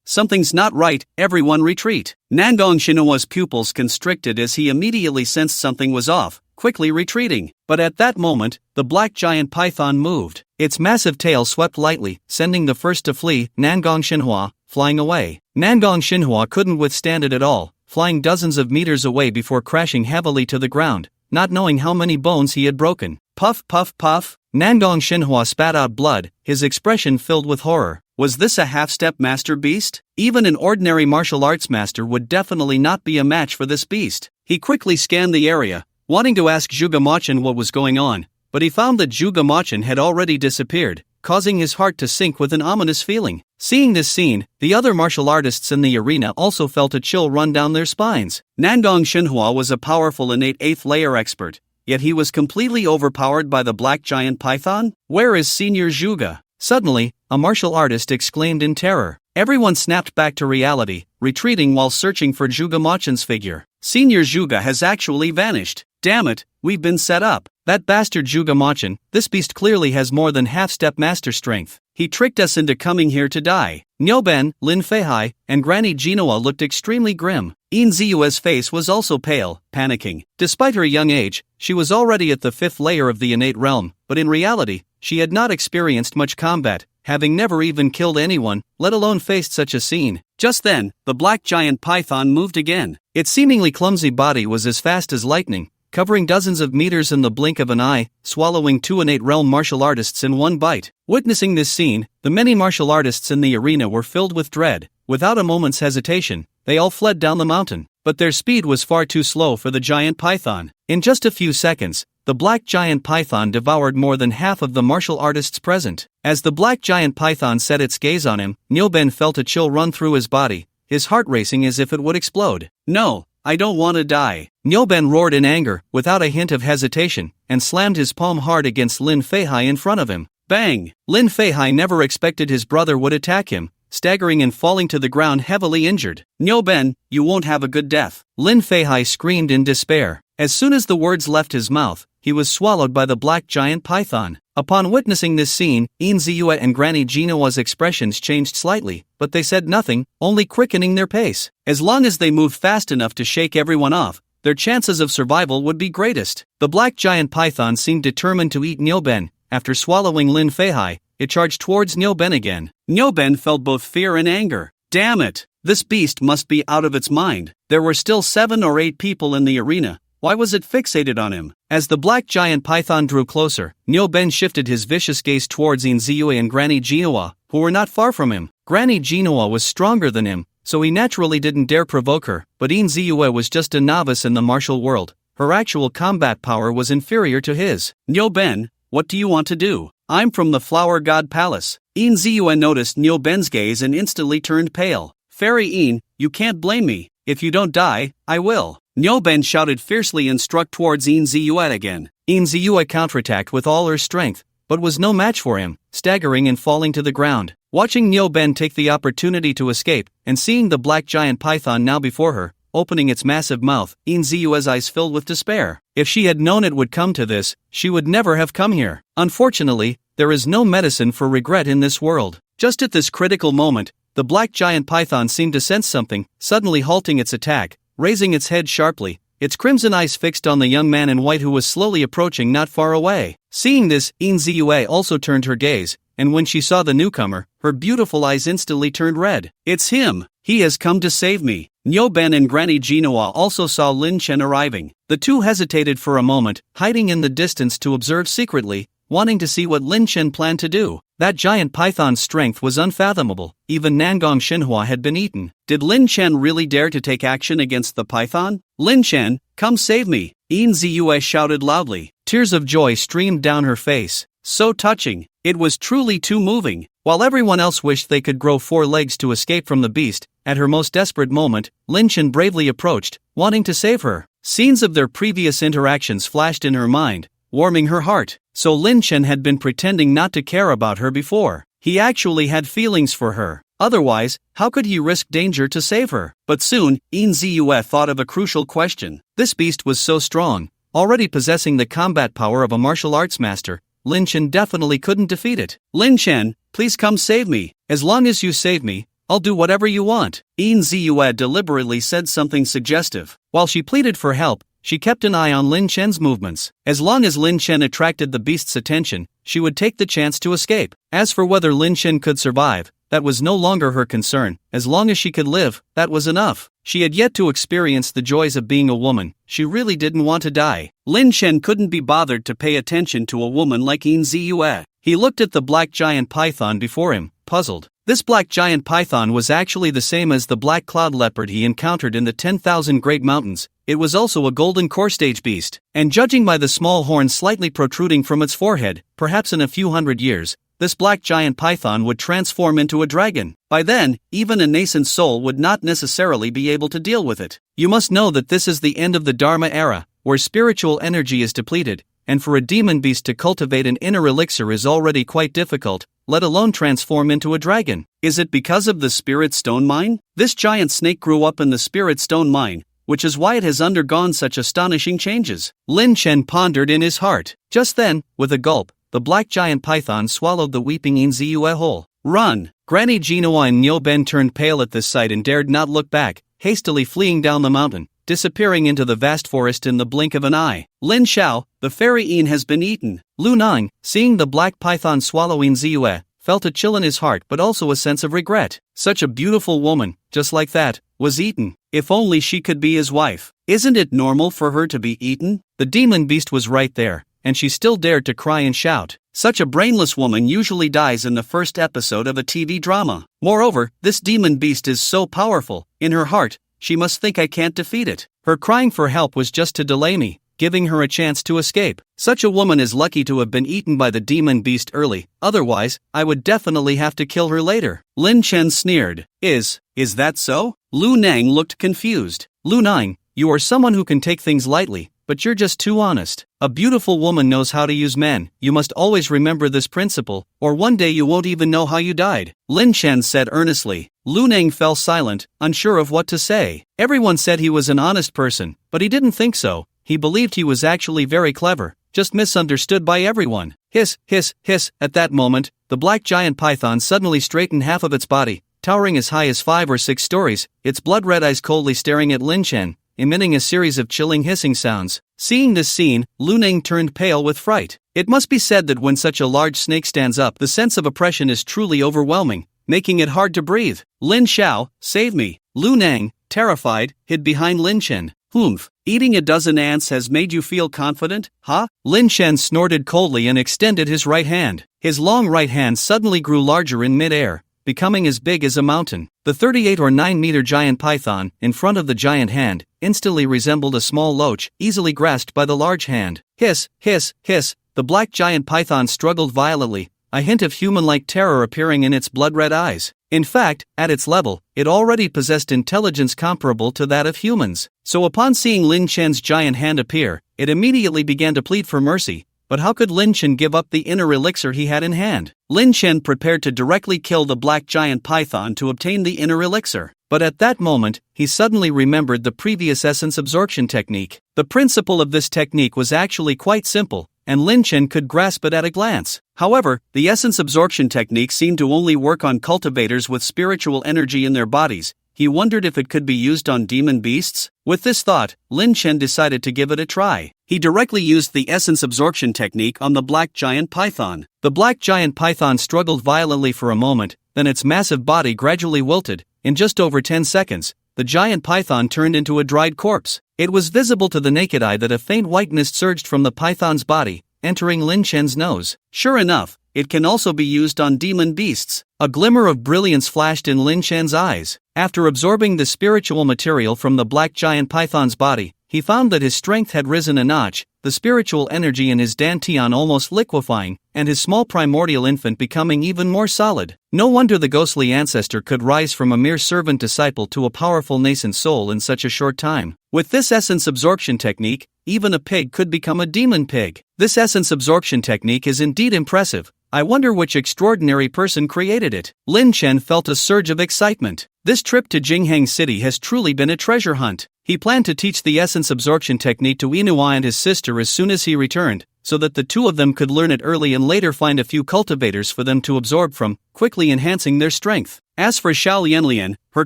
B: Something's not right, everyone retreat. Nangong Shinhua's pupils constricted as he immediately sensed something was off, quickly retreating. But at that moment, the black giant python moved. Its massive tail swept lightly, sending the first to flee, Nangong Shinhua, flying away. Nangong Shinhua couldn't withstand it at all, flying dozens of meters away before crashing heavily to the ground, not knowing how many bones he had broken. Puff puff puff! Nangong Shinhua spat out blood, his expression filled with horror. Was this a half-step master beast? Even an ordinary martial arts master would definitely not be a match for this beast. He quickly scanned the area, wanting to ask Zhuge Machin what was going on, but he found that Zhuge Machin had already disappeared, causing his heart to sink with an ominous feeling. Seeing this scene, the other martial artists in the arena also felt a chill run down their spines. Nangong Shinhua was a powerful innate 8th layer expert, yet he was completely overpowered by the black giant python? Where is Senior Zhuge? Suddenly, a martial artist exclaimed in terror. Everyone snapped back to reality, retreating while searching for Zhuge Machin's figure. Senior Zhuge has actually vanished. Damn it, we've been set up. That bastard Zhuge Machin, this beast clearly has more than half-step master strength. He tricked us into coming here to die. Nyoben, Lin Feihai, and Granny Genoa looked extremely grim. In Ziyue's face was also pale, panicking. Despite her young age, she was already at the 5th layer of the innate realm, but in reality, she had not experienced much combat, having never even killed anyone, let alone faced such a scene. Just then, the black giant python moved again. Its seemingly clumsy body was as fast as lightning, covering dozens of meters in the blink of an eye, swallowing 2 innate realm martial artists in one bite. Witnessing this scene, the many martial artists in the arena were filled with dread. Without a moment's hesitation, they all fled down the mountain. But their speed was far too slow for the giant python. In just a few seconds, the black giant python devoured more than half of the martial artists present. As the black giant python set its gaze on him, Nyoben felt a chill run through his body, his heart racing as if it would explode. No, I don't want to die. Nyoben roared in anger, without a hint of hesitation, and slammed his palm hard against Lin Feihai in front of him. Bang! Lin Feihai never expected his brother would attack him, staggering and falling to the ground heavily injured. Nyoben, you won't have a good death. Lin Feihai screamed in despair. As soon as the words left his mouth, he was swallowed by the black giant python. Upon witnessing this scene, In Ziyue and Granny Genoa's expressions changed slightly, but they said nothing, only quickening their pace. As long as they moved fast enough to shake everyone off, their chances of survival would be greatest. The black giant python seemed determined to eat Nyoben. After swallowing Lin Feihai, it charged towards Nyoben again. Nyoben felt both fear and anger. Damn it! This beast must be out of its mind. There were still 7 or 8 people in the arena. Why was it fixated on him? As the black giant python drew closer, Nyoben shifted his vicious gaze towards In Ziyue and Granny Genoa, who were not far from him. Granny Genoa was stronger than him, so he naturally didn't dare provoke her, but In Ziyue was just a novice in the martial world. Her actual combat power was inferior to his. Nyoben, what do you want to do? I'm from the Flower God Palace. In Ziyue noticed Nyoben's gaze and instantly turned pale. Fairy In, you can't blame me. If you don't die, I will. Nyoben shouted fiercely and struck towards In Ziyue again. In Ziyue counterattacked with all her strength, but was no match for him, staggering and falling to the ground. Watching Nyoben take the opportunity to escape, and seeing the black giant python now before her, opening its massive mouth, In Ziyue's eyes filled with despair. If she had known it would come to this, she would never have come here. Unfortunately, there is no medicine for regret in this world. Just at this critical moment, the black giant python seemed to sense something, suddenly halting its attack, raising its head sharply, its crimson eyes fixed on the young man in white who was slowly approaching not far away. Seeing this, In Ziyue also turned her gaze, and when she saw the newcomer, her beautiful eyes instantly turned red. It's him! He has come to save me! Nyoben and Granny Genoa also saw Lin Chen arriving. The two hesitated for a moment, hiding in the distance to observe secretly, wanting to see what Lin Chen planned to do. That giant python's strength was unfathomable. Even Nangong Shinhua had been eaten. Did Lin Chen really dare to take action against the python? Lin Chen, come save me! In Ziyue shouted loudly. Tears of joy streamed down her face. So touching. It was truly too moving. While everyone else wished they could grow 4 legs to escape from the beast, at her most desperate moment, Lin Chen bravely approached, wanting to save her. Scenes of their previous interactions flashed in her mind, warming her heart. So Lin Chen had been pretending not to care about her before. He actually had feelings for her. Otherwise, how could he risk danger to save her? But soon, Invincible thought of a crucial question. This beast was so strong, already possessing the combat power of a martial arts master. Lin Chen definitely couldn't defeat it. Lin Chen, please come save me. As long as you save me, I'll do whatever you want. Invincible deliberately said something suggestive. While she pleaded for help, she kept an eye on Lin Chen's movements. As long as Lin Chen attracted the beast's attention, she would take the chance to escape. As for whether Lin Chen could survive, that was no longer her concern. As long as she could live, that was enough. She had yet to experience the joys of being a woman. She really didn't want to die. Lin Chen couldn't be bothered to pay attention to a woman like Invincible. He looked at the black giant python before him, puzzled. This black giant python was actually the same as the black cloud leopard he encountered in the 10,000 Great Mountains. It was also a golden core stage beast, and judging by the small horn slightly protruding from its forehead, perhaps in a few hundred years, this black giant python would transform into a dragon. By then, even a nascent soul would not necessarily be able to deal with it. You must know that this is the end of the Dharma era, where spiritual energy is depleted, and for a demon beast to cultivate an inner elixir is already quite difficult, let alone transform into a dragon. Is it because of the Spirit Stone Mine? This giant snake grew up in the Spirit Stone Mine, which is why it has undergone such astonishing changes. Lin Chen pondered in his heart. Just then, with a gulp, the black giant python swallowed the weeping Invincible whole. Run! Granny Genoa and Nyo Ben turned pale at this sight and dared not look back, hastily fleeing down the mountain, disappearing into the vast forest in the blink of an eye. Lin Xiao, the fairy Yin has been eaten. Lu Nang, seeing the black python swallow Invincible, felt a chill in his heart but also a sense of regret. Such a beautiful woman, just like that, was eaten. If only she could be his wife. Isn't it normal for her to be eaten? The demon beast was right there, and she still dared to cry and shout. Such a brainless woman usually dies in the first episode of a TV drama. Moreover, this demon beast is so powerful. In her heart, she must think I can't defeat it. Her crying for help was just to delay me, giving her a chance to escape. Such a woman is lucky to have been eaten by the demon beast early, otherwise, I would definitely have to kill her later. Lin Chen sneered. Is that so? Lu Nang looked confused. Lu Nang, you are someone who can take things lightly, but you're just too honest. A beautiful woman knows how to use men. You must always remember this principle, or one day you won't even know how you died. Lin Chen said earnestly. Lu Nang fell silent, unsure of what to say. Everyone said he was an honest person, but he didn't think so. He believed he was actually very clever, just misunderstood by everyone. Hiss, hiss, hiss. At that moment, the black giant python suddenly straightened half of its body, towering as high as 5 or 6 stories, its blood-red eyes coldly staring at Lin Chen, emitting a series of chilling hissing sounds. Seeing this scene, Lu Nang turned pale with fright. It must be said that when such a large snake stands up, the sense of oppression is truly overwhelming, making it hard to breathe. Lin Xiao, save me. Lu Nang, terrified, hid behind Lin Chen. Humph, eating a dozen ants has made you feel confident, huh? Lin Chen snorted coldly and extended his right hand. His long right hand suddenly grew larger in mid-air, becoming as big as a mountain. The 38 or 9-meter giant python, in front of the giant hand, instantly resembled a small loach, easily grasped by the large hand. Hiss, hiss, hiss. The black giant python struggled violently, a hint of human-like terror appearing in its blood-red eyes. In fact, at its level, it already possessed intelligence comparable to that of humans. So upon seeing Lin Chen's giant hand appear, it immediately began to plead for mercy. But how could Lin Chen give up the inner elixir he had in hand? Lin Chen prepared to directly kill the black giant python to obtain the inner elixir. But at that moment, he suddenly remembered the previous essence absorption technique. The principle of this technique was actually quite simple, and Lin Chen could grasp it at a glance. However, the essence absorption technique seemed to only work on cultivators with spiritual energy in their bodies. He wondered if it could be used on demon beasts. With this thought, Lin Chen decided to give it a try. He directly used the essence absorption technique on the black giant python. The black giant python struggled violently for a moment, then its massive body gradually wilted. In just over 10 seconds, the giant python turned into a dried corpse. It was visible to the naked eye that a faint white mist surged from the python's body, entering Lin Chen's nose. Sure enough, it can also be used on demon beasts. A glimmer of brilliance flashed in Lin Chen's eyes. After absorbing the spiritual material from the black giant python's body, he found that his strength had risen a notch, the spiritual energy in his dantian almost liquefying, and his small primordial infant becoming even more solid. No wonder the ghostly ancestor could rise from a mere servant disciple to a powerful nascent soul in such a short time. With this essence absorption technique, even a pig could become a demon pig. This essence absorption technique is indeed impressive. I wonder which extraordinary person created it. Lin Chen felt a surge of excitement. This trip to Jingheng City has truly been a treasure hunt. He planned to teach the essence absorption technique to Inua and his sister as soon as he returned, so that the two of them could learn it early and later find a few cultivators for them to absorb from, quickly enhancing their strength. As for Xiao Lianlian, her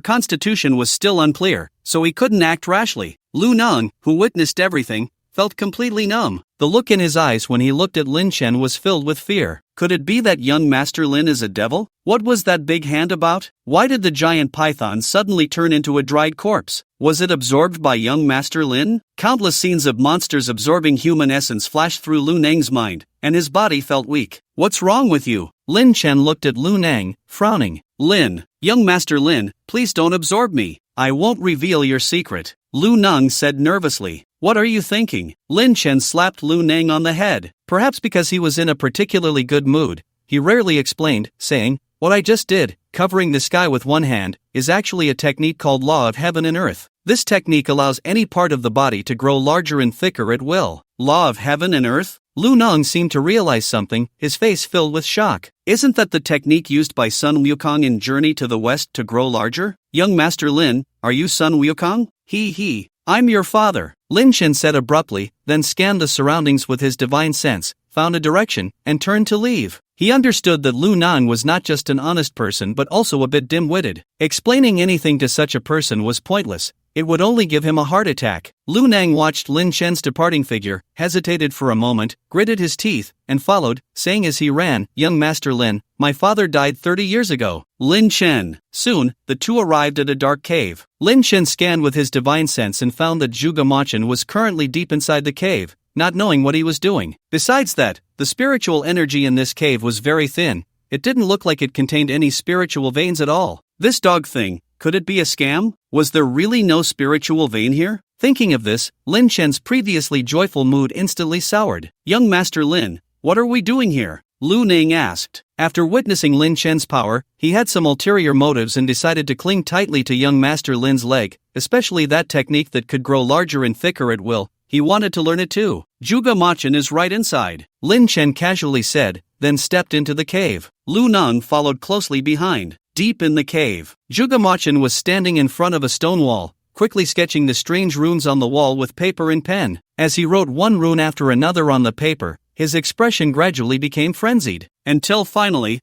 B: constitution was still unclear, so he couldn't act rashly. Lu Neng, who witnessed everything, felt completely numb. The look in his eyes when he looked at Lin Chen was filled with fear. Could it be that young Master Lin is a devil? What was that big hand about? Why did the giant python suddenly turn into a dried corpse? Was it absorbed by young Master Lin? Countless scenes of monsters absorbing human essence flashed through Lu Neng's mind, and his body felt weak. What's wrong with you? Lin Chen looked at Lu Neng, frowning. Lin, young Master Lin, please don't absorb me. I won't reveal your secret. Lu Neng said nervously. What are you thinking? Lin Chen slapped Lu Neng on the head. Perhaps because he was in a particularly good mood, he rarely explained, saying, "What I just did, covering the sky with one hand, is actually a technique called Law of Heaven and Earth. This technique allows any part of the body to grow larger and thicker at will." Law of Heaven and Earth? Lu Neng seemed to realize something, his face filled with shock. Isn't that the technique used by Sun Wukong in Journey to the West to grow larger? Young Master Lin, are you Sun Wukong? I'm your father, Lin Chen said abruptly, then scanned the surroundings with his divine sense, found a direction, and turned to leave. He understood that Lu Neng was not just an honest person but also a bit dim-witted. Explaining anything to such a person was pointless. It would only give him a heart attack. Lu Neng watched Lin Chen's departing figure, hesitated for a moment, gritted his teeth, and followed, saying as he ran, "Young Master Lin, my father died 30 years ago." Lin Chen. Soon, the two arrived at a dark cave. Lin Chen scanned with his divine sense and found that Zhuge Machin was currently deep inside the cave, not knowing what he was doing. Besides that, the spiritual energy in this cave was very thin. It didn't look like it contained any spiritual veins at all. This dog thing, could it be a scam? Was there really no spiritual vein here? Thinking of this, Lin Chen's previously joyful mood instantly soured. "Young Master Lin, what are we doing here?" Lu Neng asked. After witnessing Lin Chen's power, he had some ulterior motives and decided to cling tightly to young Master Lin's leg, especially that technique that could grow larger and thicker at will. He wanted to learn it too. "Zhuge Machin is right inside," Lin Chen casually said, then stepped into the cave. Lu Neng followed closely behind. Deep in the cave, Zhuge Machin was standing in front of a stone wall, quickly sketching the strange runes on the wall with paper and pen. As he wrote one rune after another on the paper, his expression gradually became frenzied. Until finally,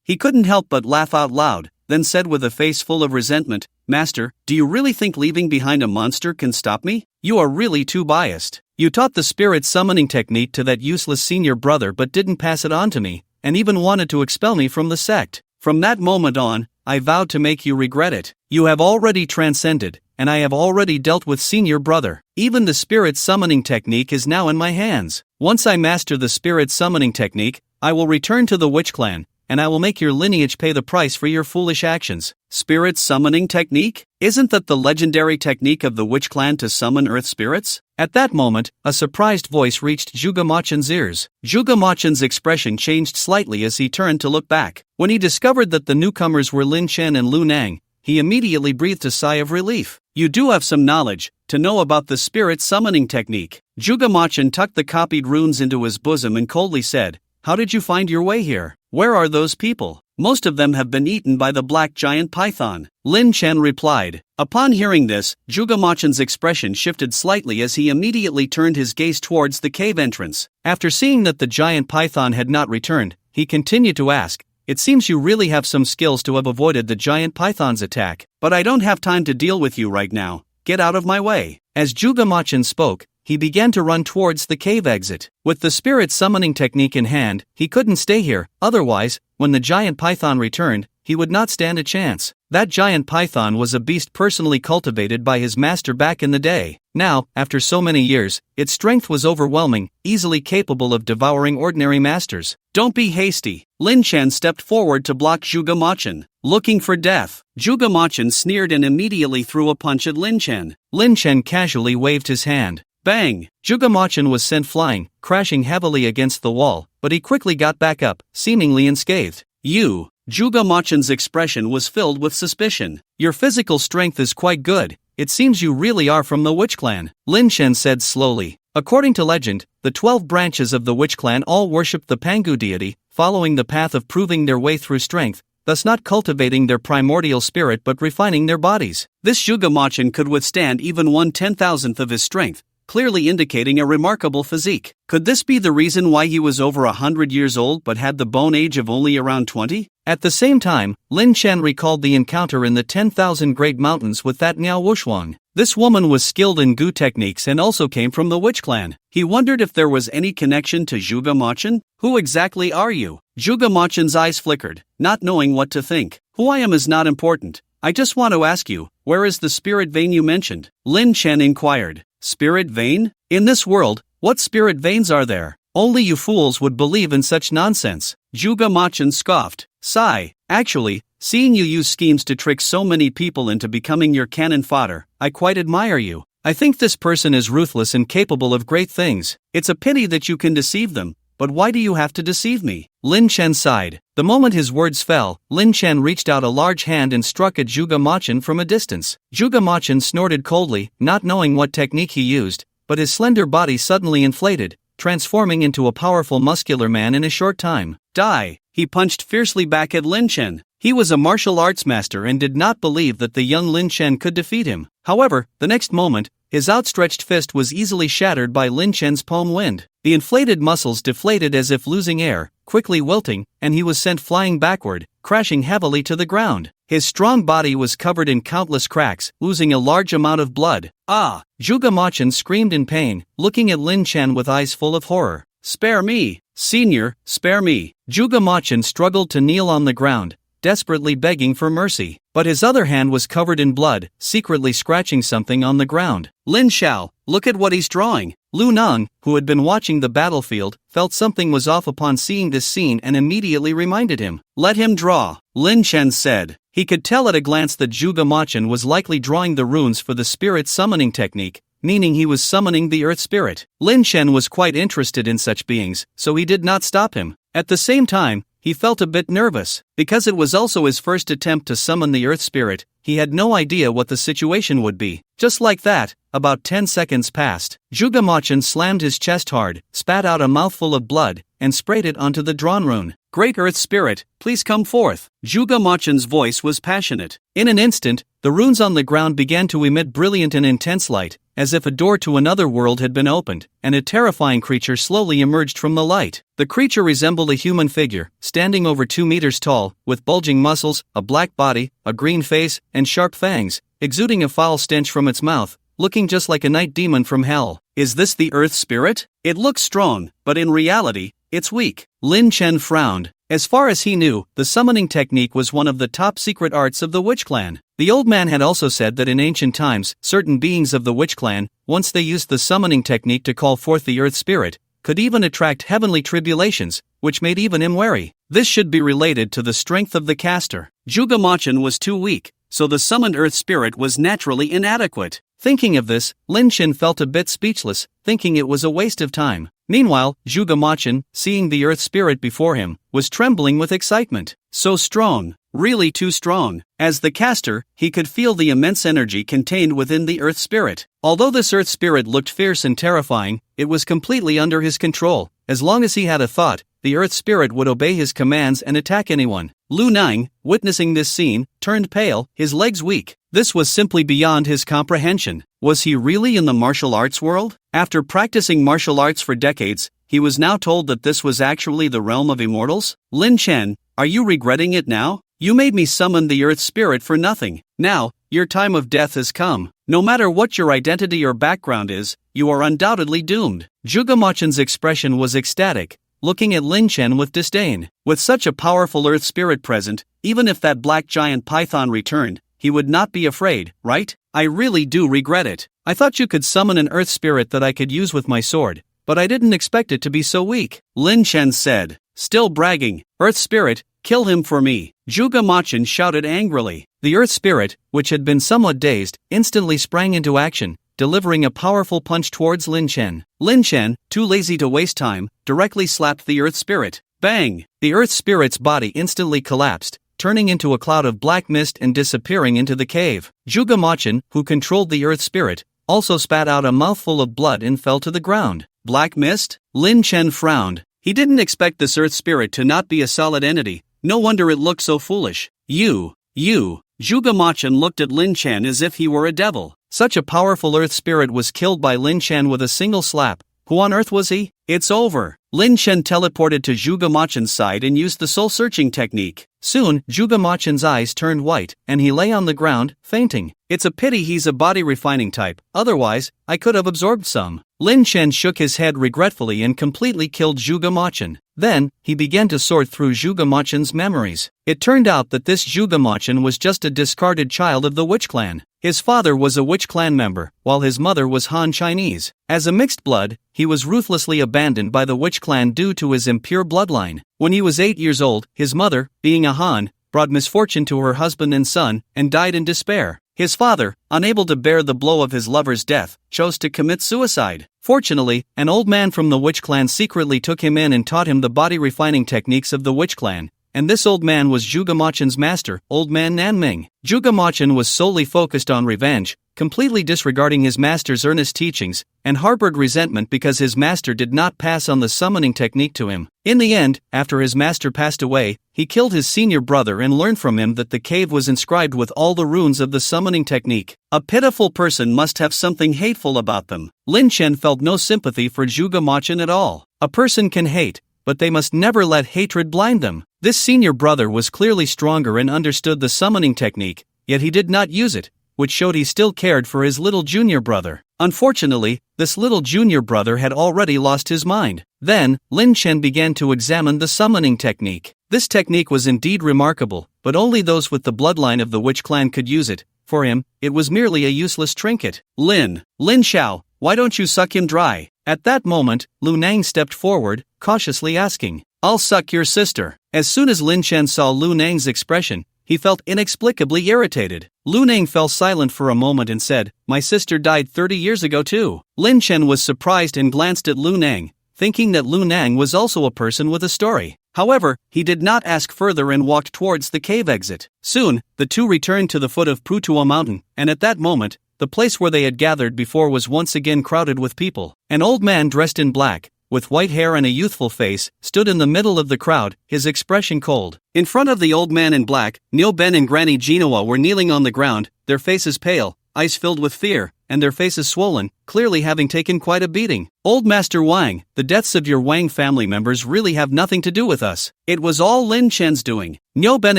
B: he couldn't help but laugh out loud, then said with a face full of resentment, "Master, do you really think leaving behind a monster can stop me? You are really too biased. You taught the spirit summoning technique to that useless senior brother but didn't pass it on to me, and even wanted to expel me from the sect. From that moment on, I vowed to make you regret it. You have already transcended, and I have already dealt with senior brother. Even the spirit summoning technique is now in my hands. Once I master the spirit summoning technique, I will return to the witch clan, and I will make your lineage pay the price for your foolish actions." Spirit summoning technique? Isn't that the legendary technique of the witch clan to summon earth spirits? At that moment, a surprised voice reached Zhuge Machin's ears. Zhuge Machin's expression changed slightly as he turned to look back. When he discovered that the newcomers were Lin Chen and Lu Neng, he immediately breathed a sigh of relief. "You do have some knowledge to know about the spirit summoning technique." Zhuge Machin tucked the copied runes into his bosom and coldly said, "How did you find your way here? Where are those people? Most of them have been eaten by the black giant python." Lin Chen replied. Upon hearing this, Zhuge Machin's expression shifted slightly as he immediately turned his gaze towards the cave entrance. After seeing that the giant python had not returned, he continued to ask, "It seems you really have some skills to have avoided the giant python's attack, but I don't have time to deal with you right now. Get out of my way." As Zhuge Machin spoke, he began to run towards the cave exit. With the spirit summoning technique in hand, he couldn't stay here, otherwise, when the giant python returned, he would not stand a chance. That giant python was a beast personally cultivated by his master back in the day. Now, after so many years, its strength was overwhelming, easily capable of devouring ordinary masters.
A: Don't be hasty. Lin Chen stepped forward to block Zhuge Machin. Looking for death. Zhuge Machin sneered and immediately threw a punch at Lin Chen.
B: Lin Chen casually waved his hand.
A: Bang!
B: Zhuge Machin was sent flying, crashing heavily against the wall, but he quickly got back up, seemingly unscathed.
A: You! Zhuge Machin's expression was filled with suspicion.
B: Your physical strength is quite good. It seems you really are from the Witch Clan, Lin Chen said slowly. According to legend, the 12 branches of the Witch Clan all worshipped the Pangu deity, following the path of proving their way through strength, thus not cultivating their primordial spirit but refining their bodies.
A: This Zhuge Machin could withstand even 1/10,000th of his strength, clearly indicating a remarkable physique. Could this be the reason why he was over 100 years old but had the bone age of only around 20?
B: At the same time, Lin Chen recalled the encounter in the 10,000 Great Mountains with that Niao Wushuang. This woman was skilled in Gu techniques and also came from the Witch Clan.
A: He wondered if there was any connection to Zhuge Machin. Who exactly are you? Zhuge Machin's eyes flickered, not knowing what to think. Who I am is not important. I just want to ask you, where is the spirit vein you mentioned? Lin Chen inquired. Spirit vein? In this world, what spirit veins are there? Only you fools would believe in such nonsense. Zhuge Machin scoffed. Sigh. Actually, seeing you use schemes to trick so many people into becoming your cannon fodder, I quite admire you. I think this person is ruthless and capable of great things. It's a pity that you can deceive them, but why do you have to deceive me?
B: Lin Chen sighed. The moment his words fell, Lin Chen reached out a large hand and struck at Zhuge Machin from a distance. Zhuge Machin snorted coldly, not knowing what technique he used, but his slender body suddenly inflated, transforming into a powerful muscular man in a short time.
A: Die! He punched fiercely back at Lin Chen. He was a martial arts master and did not believe that the young Lin Chen could defeat him. However, the next moment, his outstretched fist was easily shattered by Lin Chen's palm wind. The inflated muscles deflated as if losing air, quickly wilting, and he was sent flying backward, crashing heavily to the ground. His strong body was covered in countless cracks, losing a large amount of blood. Ah!
B: Zhuge Machin screamed in pain, looking at Lin Chen with eyes full of horror.
A: Spare me! Senior, spare me!
B: Zhuge Machin struggled to kneel on the ground, desperately begging for mercy, but his other hand was covered in blood, secretly scratching something on the ground.
A: Lin Xiao, look at what he's drawing.
B: Lu Neng, who had been watching the battlefield, felt something was off upon seeing this scene and immediately reminded him.
A: Let him draw, Lin Chen said. He could tell at a glance that Zhuge Machin was likely drawing the runes for the spirit summoning technique, meaning he was summoning the earth spirit.
B: Lin Chen was quite interested in such beings, so he did not stop him. At the same time, he felt a bit nervous. Because it was also his first attempt to summon the earth spirit, he had no idea what the situation would be. Just like that, about 10 seconds passed. Zhuge Machin slammed his chest hard, spat out a mouthful of blood, and sprayed it onto the drawn rune.
A: Great Earth Spirit, please come forth. Zhuge Machin's voice was passionate.
B: In an instant, the runes on the ground began to emit brilliant and intense light, as if a door to another world had been opened, and a terrifying creature slowly emerged from the light. The creature resembled a human figure, standing over 2 meters tall, with bulging muscles, a black body, a green face, and sharp fangs, exuding a foul stench from its mouth, looking just like a night demon from hell.
A: Is this the Earth Spirit? It looks strong, but in reality, it's weak.
B: Lin Chen frowned. As far as he knew, the summoning technique was one of the top secret arts of the Witch Clan. The old man had also said that in ancient times, certain beings of the Witch Clan, once they used the summoning technique to call forth the Earth Spirit, could even attract heavenly tribulations, which made even him wary.
A: This should be related to the strength of the caster. Zhuge Machin was too weak, so the summoned Earth Spirit was naturally inadequate.
B: Thinking of this, Lin Chen felt a bit speechless, thinking it was a waste of time. Meanwhile, Zhuge Machin, seeing the Earth Spirit before him, was trembling with excitement.
A: So strong, really too strong. As the caster, he could feel the immense energy contained within the Earth Spirit. Although this Earth Spirit looked fierce and terrifying, it was completely under his control. As long as he had a thought, the Earth Spirit would obey his commands and attack anyone. Lu Neng, witnessing this scene, turned pale, his legs weak. This was simply beyond his comprehension. Was he really in the martial arts world? After practicing martial arts for decades, he was now told that this was actually the realm of immortals? Lin Chen, are you regretting it now? You made me summon the Earth Spirit for nothing. Now, your time of death has come. No matter what your identity or background is, you are undoubtedly doomed.
B: Zhuge Machin's expression was ecstatic, looking at Lin Chen with disdain. With such a powerful earth spirit present, even if that black giant python returned, he would not be afraid, right? I really do regret it. I thought you could summon an earth spirit that I could use with my sword, but I didn't expect it to be so weak, Lin Chen said, still bragging. Earth spirit, kill him for me, Zhuge Machin shouted angrily. The earth spirit, which had been somewhat dazed, instantly sprang into action, delivering a powerful punch towards Lin Chen. Lin Chen, too lazy to waste time, directly slapped the earth spirit. Bang! The earth spirit's body instantly collapsed, turning into a cloud of black mist and disappearing into the cave. Zhuge Machin, who controlled the earth spirit, also spat out a mouthful of blood and fell to the ground. Black mist? Lin Chen frowned. He didn't expect this earth spirit to not be a solid entity. No wonder it looked so foolish. You. Zhuge Machin looked at Lin Chen as if he were a devil. Such a powerful earth spirit was killed by Lin Chen with a single slap. Who on earth was he? It's over. Lin Chen teleported to Zhuge Machin's side and used the soul-searching technique. Soon, Zhuge Machin's eyes turned white, and he lay on the ground, fainting. It's a pity he's a body-refining type, otherwise, I could have absorbed some. Lin Chen shook his head regretfully and completely killed Zhuge Machin. Then, he began to sort through Zhuge Machin's memories. It turned out that this Zhuge Machin was just a discarded child of the Witch Clan. His father was a Witch Clan member, while his mother was Han Chinese. As a mixed blood, he was ruthlessly abandoned by the Witch Clan due to his impure bloodline. When he was 8 years old, his mother, being a Han, brought misfortune to her husband and son, and died in despair. His father, unable to bear the blow of his lover's death, chose to commit suicide. Fortunately, an old man from the Witch Clan secretly took him in and taught him the body-refining techniques of the Witch Clan. And this old man was Zhuge Machin's master, Old Man Nanming. Zhuge Machin was solely focused on revenge, completely disregarding his master's earnest teachings, and harbored resentment because his master did not pass on the summoning technique to him. In the end, after his master passed away, he killed his senior brother and learned from him that the cave was inscribed with all the runes of the summoning technique. A pitiful person must have something hateful about them. Lin Chen felt no sympathy for Zhuge Machin at all. A person can hate, but they must never let hatred blind them. This senior brother was clearly stronger and understood the summoning technique, yet he did not use it, which showed he still cared for his little junior brother. Unfortunately, this little junior brother had already lost his mind. Then, Lin Chen began to examine the summoning technique. This technique was indeed remarkable, but only those with the bloodline of the Witch Clan could use it. For him, it was merely a useless trinket. Lin Xiao, why don't you suck him dry? At that moment, Lu Nang stepped forward, cautiously asking, I'll suck your sister. As soon as Lin Chen saw Lu Nang's expression, he felt inexplicably irritated. Lu Nang fell silent for a moment and said, My sister died 30 years ago too. Lin Chen was surprised and glanced at Lu Nang, thinking that Lu Nang was also a person with a story. However, he did not ask further and walked towards the cave exit. Soon, the two returned to the foot of Putua Mountain, and at that moment, the place where they had gathered before was once again crowded with people. An old man dressed in black, with white hair and a youthful face, stood in the middle of the crowd, his expression cold. In front of the old man in black, Niu Ben and Granny Genoa were kneeling on the ground, their faces pale, eyes filled with fear, and their faces swollen, clearly having taken quite a beating. Old Master Wang, the deaths of your Wang family members really have nothing to do with us. It was all Lin Chen's doing, Niu Ben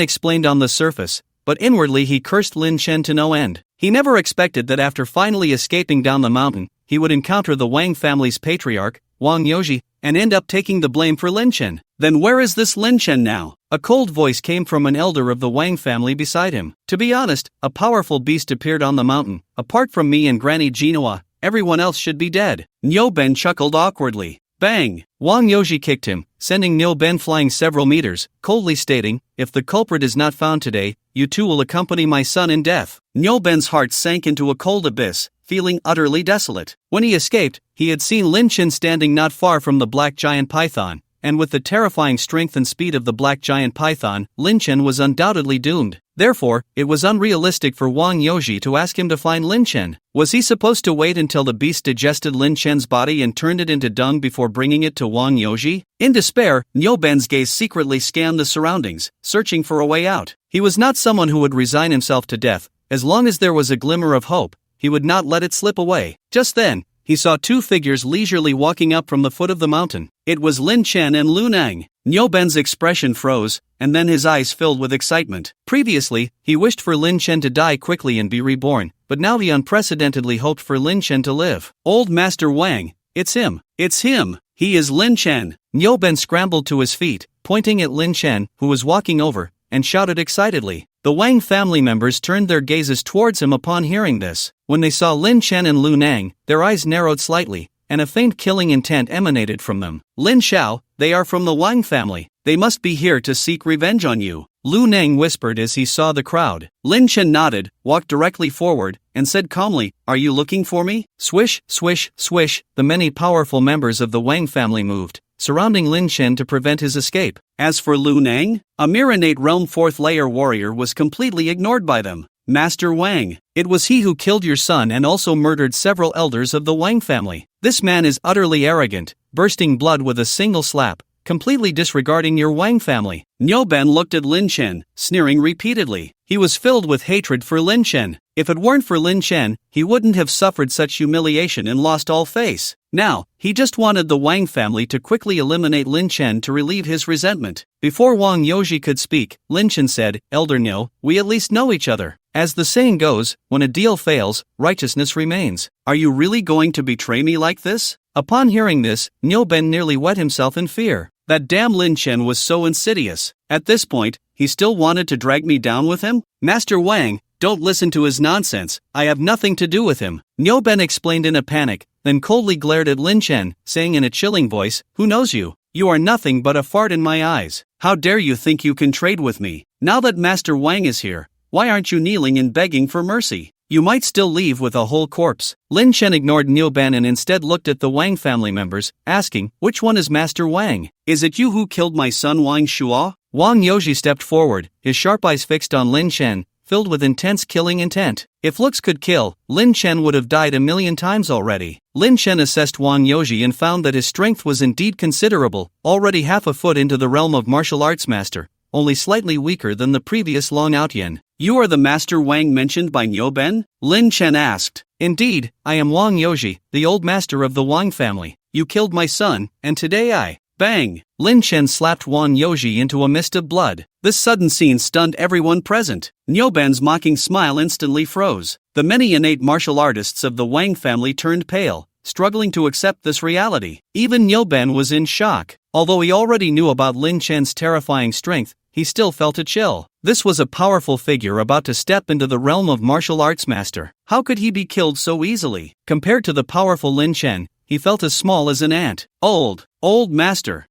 B: explained on the surface, but inwardly he cursed Lin Chen to no end. He never expected that after finally escaping down the mountain, he would encounter the Wang family's patriarch, Wang Yoji, and end up taking the blame for Lin Chen. Then where is this Lin Chen now? A cold voice came from an elder of the Wang family beside him. To be honest, a powerful beast appeared on the mountain. Apart from me and Granny Genoa, everyone else should be dead. Niu Ben chuckled awkwardly. Bang! Wang Yoji kicked him, sending Niu Ben flying several meters, coldly stating, If the culprit is not found today, you two will accompany my son in death. Niu Ben's heart sank into a cold abyss, feeling utterly desolate. When he escaped, he had seen Lin Chen standing not far from the black giant python, and with the terrifying strength and speed of the black giant python, Lin Chen was undoubtedly doomed. Therefore, it was unrealistic for Wang Yoji to ask him to find Lin Chen. Was he supposed to wait until the beast digested Lin Chen's body and turned it into dung before bringing it to Wang Yoji? In despair, Niu Ben's gaze secretly scanned the surroundings, searching for a way out. He was not someone who would resign himself to death. As long as there was a glimmer of hope, he would not let it slip away. Just then, he saw two figures leisurely walking up from the foot of the mountain. It was Lin Chen and Lu Nang. Niu Ben's expression froze, and then his eyes filled with excitement. Previously, he wished for Lin Chen to die quickly and be reborn, but now he unprecedentedly hoped for Lin Chen to live. Old Master Wang, it's him! It's him! He is Lin Chen. Nyoben scrambled to his feet, pointing at Lin Chen, who was walking over, and shouted excitedly. The Wang family members turned their gazes towards him upon hearing this. When they saw Lin Chen and Lu Nang, their eyes narrowed slightly, and a faint killing intent emanated from them. Lin Xiao, they are from the Wang family. They must be here to seek revenge on you, Lu Nang whispered as he saw the crowd. Lin Chen nodded, walked directly forward, and said calmly, "Are you looking for me?" Swish, swish, swish, the many powerful members of the Wang family moved, surrounding Lin Chen to prevent his escape. As for Lu Nang, a mere innate realm 4th layer warrior was completely ignored by them. Master Wang, it was he who killed your son and also murdered several elders of the Wang family. This man is utterly arrogant, bursting blood with a single slap, completely disregarding your Wang family. Nyoben looked at Lin Chen, sneering repeatedly. He was filled with hatred for Lin Chen. If it weren't for Lin Chen, he wouldn't have suffered such humiliation and lost all face. Now, he just wanted the Wang family to quickly eliminate Lin Chen to relieve his resentment. Before Wang Yoji could speak, Lin Chen said, "Elder Nyo, we at least know each other. As the saying goes, when a deal fails, righteousness remains. Are you really going to betray me like this?" Upon hearing this, Nyoben nearly wet himself in fear. That damn Lin Chen was so insidious. At this point, he still wanted to drag me down with him? Master Wang, don't listen to his nonsense, I have nothing to do with him, Nyoben explained in a panic, then coldly glared at Lin Chen, saying in a chilling voice, "Who knows you? You are nothing but a fart in my eyes. How dare you think you can trade with me? Now that Master Wang is here, why aren't you kneeling and begging for mercy? You might still leave with a whole corpse." Lin Chen ignored Nyoben and instead looked at the Wang family members, asking, "Which one is Master Wang? Is it you who killed my son Wang Shuo?" Wang Yoji stepped forward, his sharp eyes fixed on Lin Chen, filled with intense killing intent. If looks could kill, Lin Chen would have died a million times already. Lin Chen assessed Wang Yoji and found that his strength was indeed considerable, already half a foot into the realm of martial arts master, only slightly weaker than the previous Long Outyen. "You are the Master Wang mentioned by Nyoben?" Lin Chen asked. "Indeed, I am Wang Yoji, the old master of the Wang family. You killed my son, and today I..." Bang! Lin Chen slapped Wang Yoji into a mist of blood. This sudden scene stunned everyone present. Nyoben's mocking smile instantly froze. The many innate martial artists of the Wang family turned pale, struggling to accept this reality. Even Nyoben was in shock. Although he already knew about Lin Chen's terrifying strength, he still felt a chill. This was a powerful figure about to step into the realm of martial arts master. How could he be killed so easily? Compared to the powerful Lin Chen, he felt as small as an ant. Old master,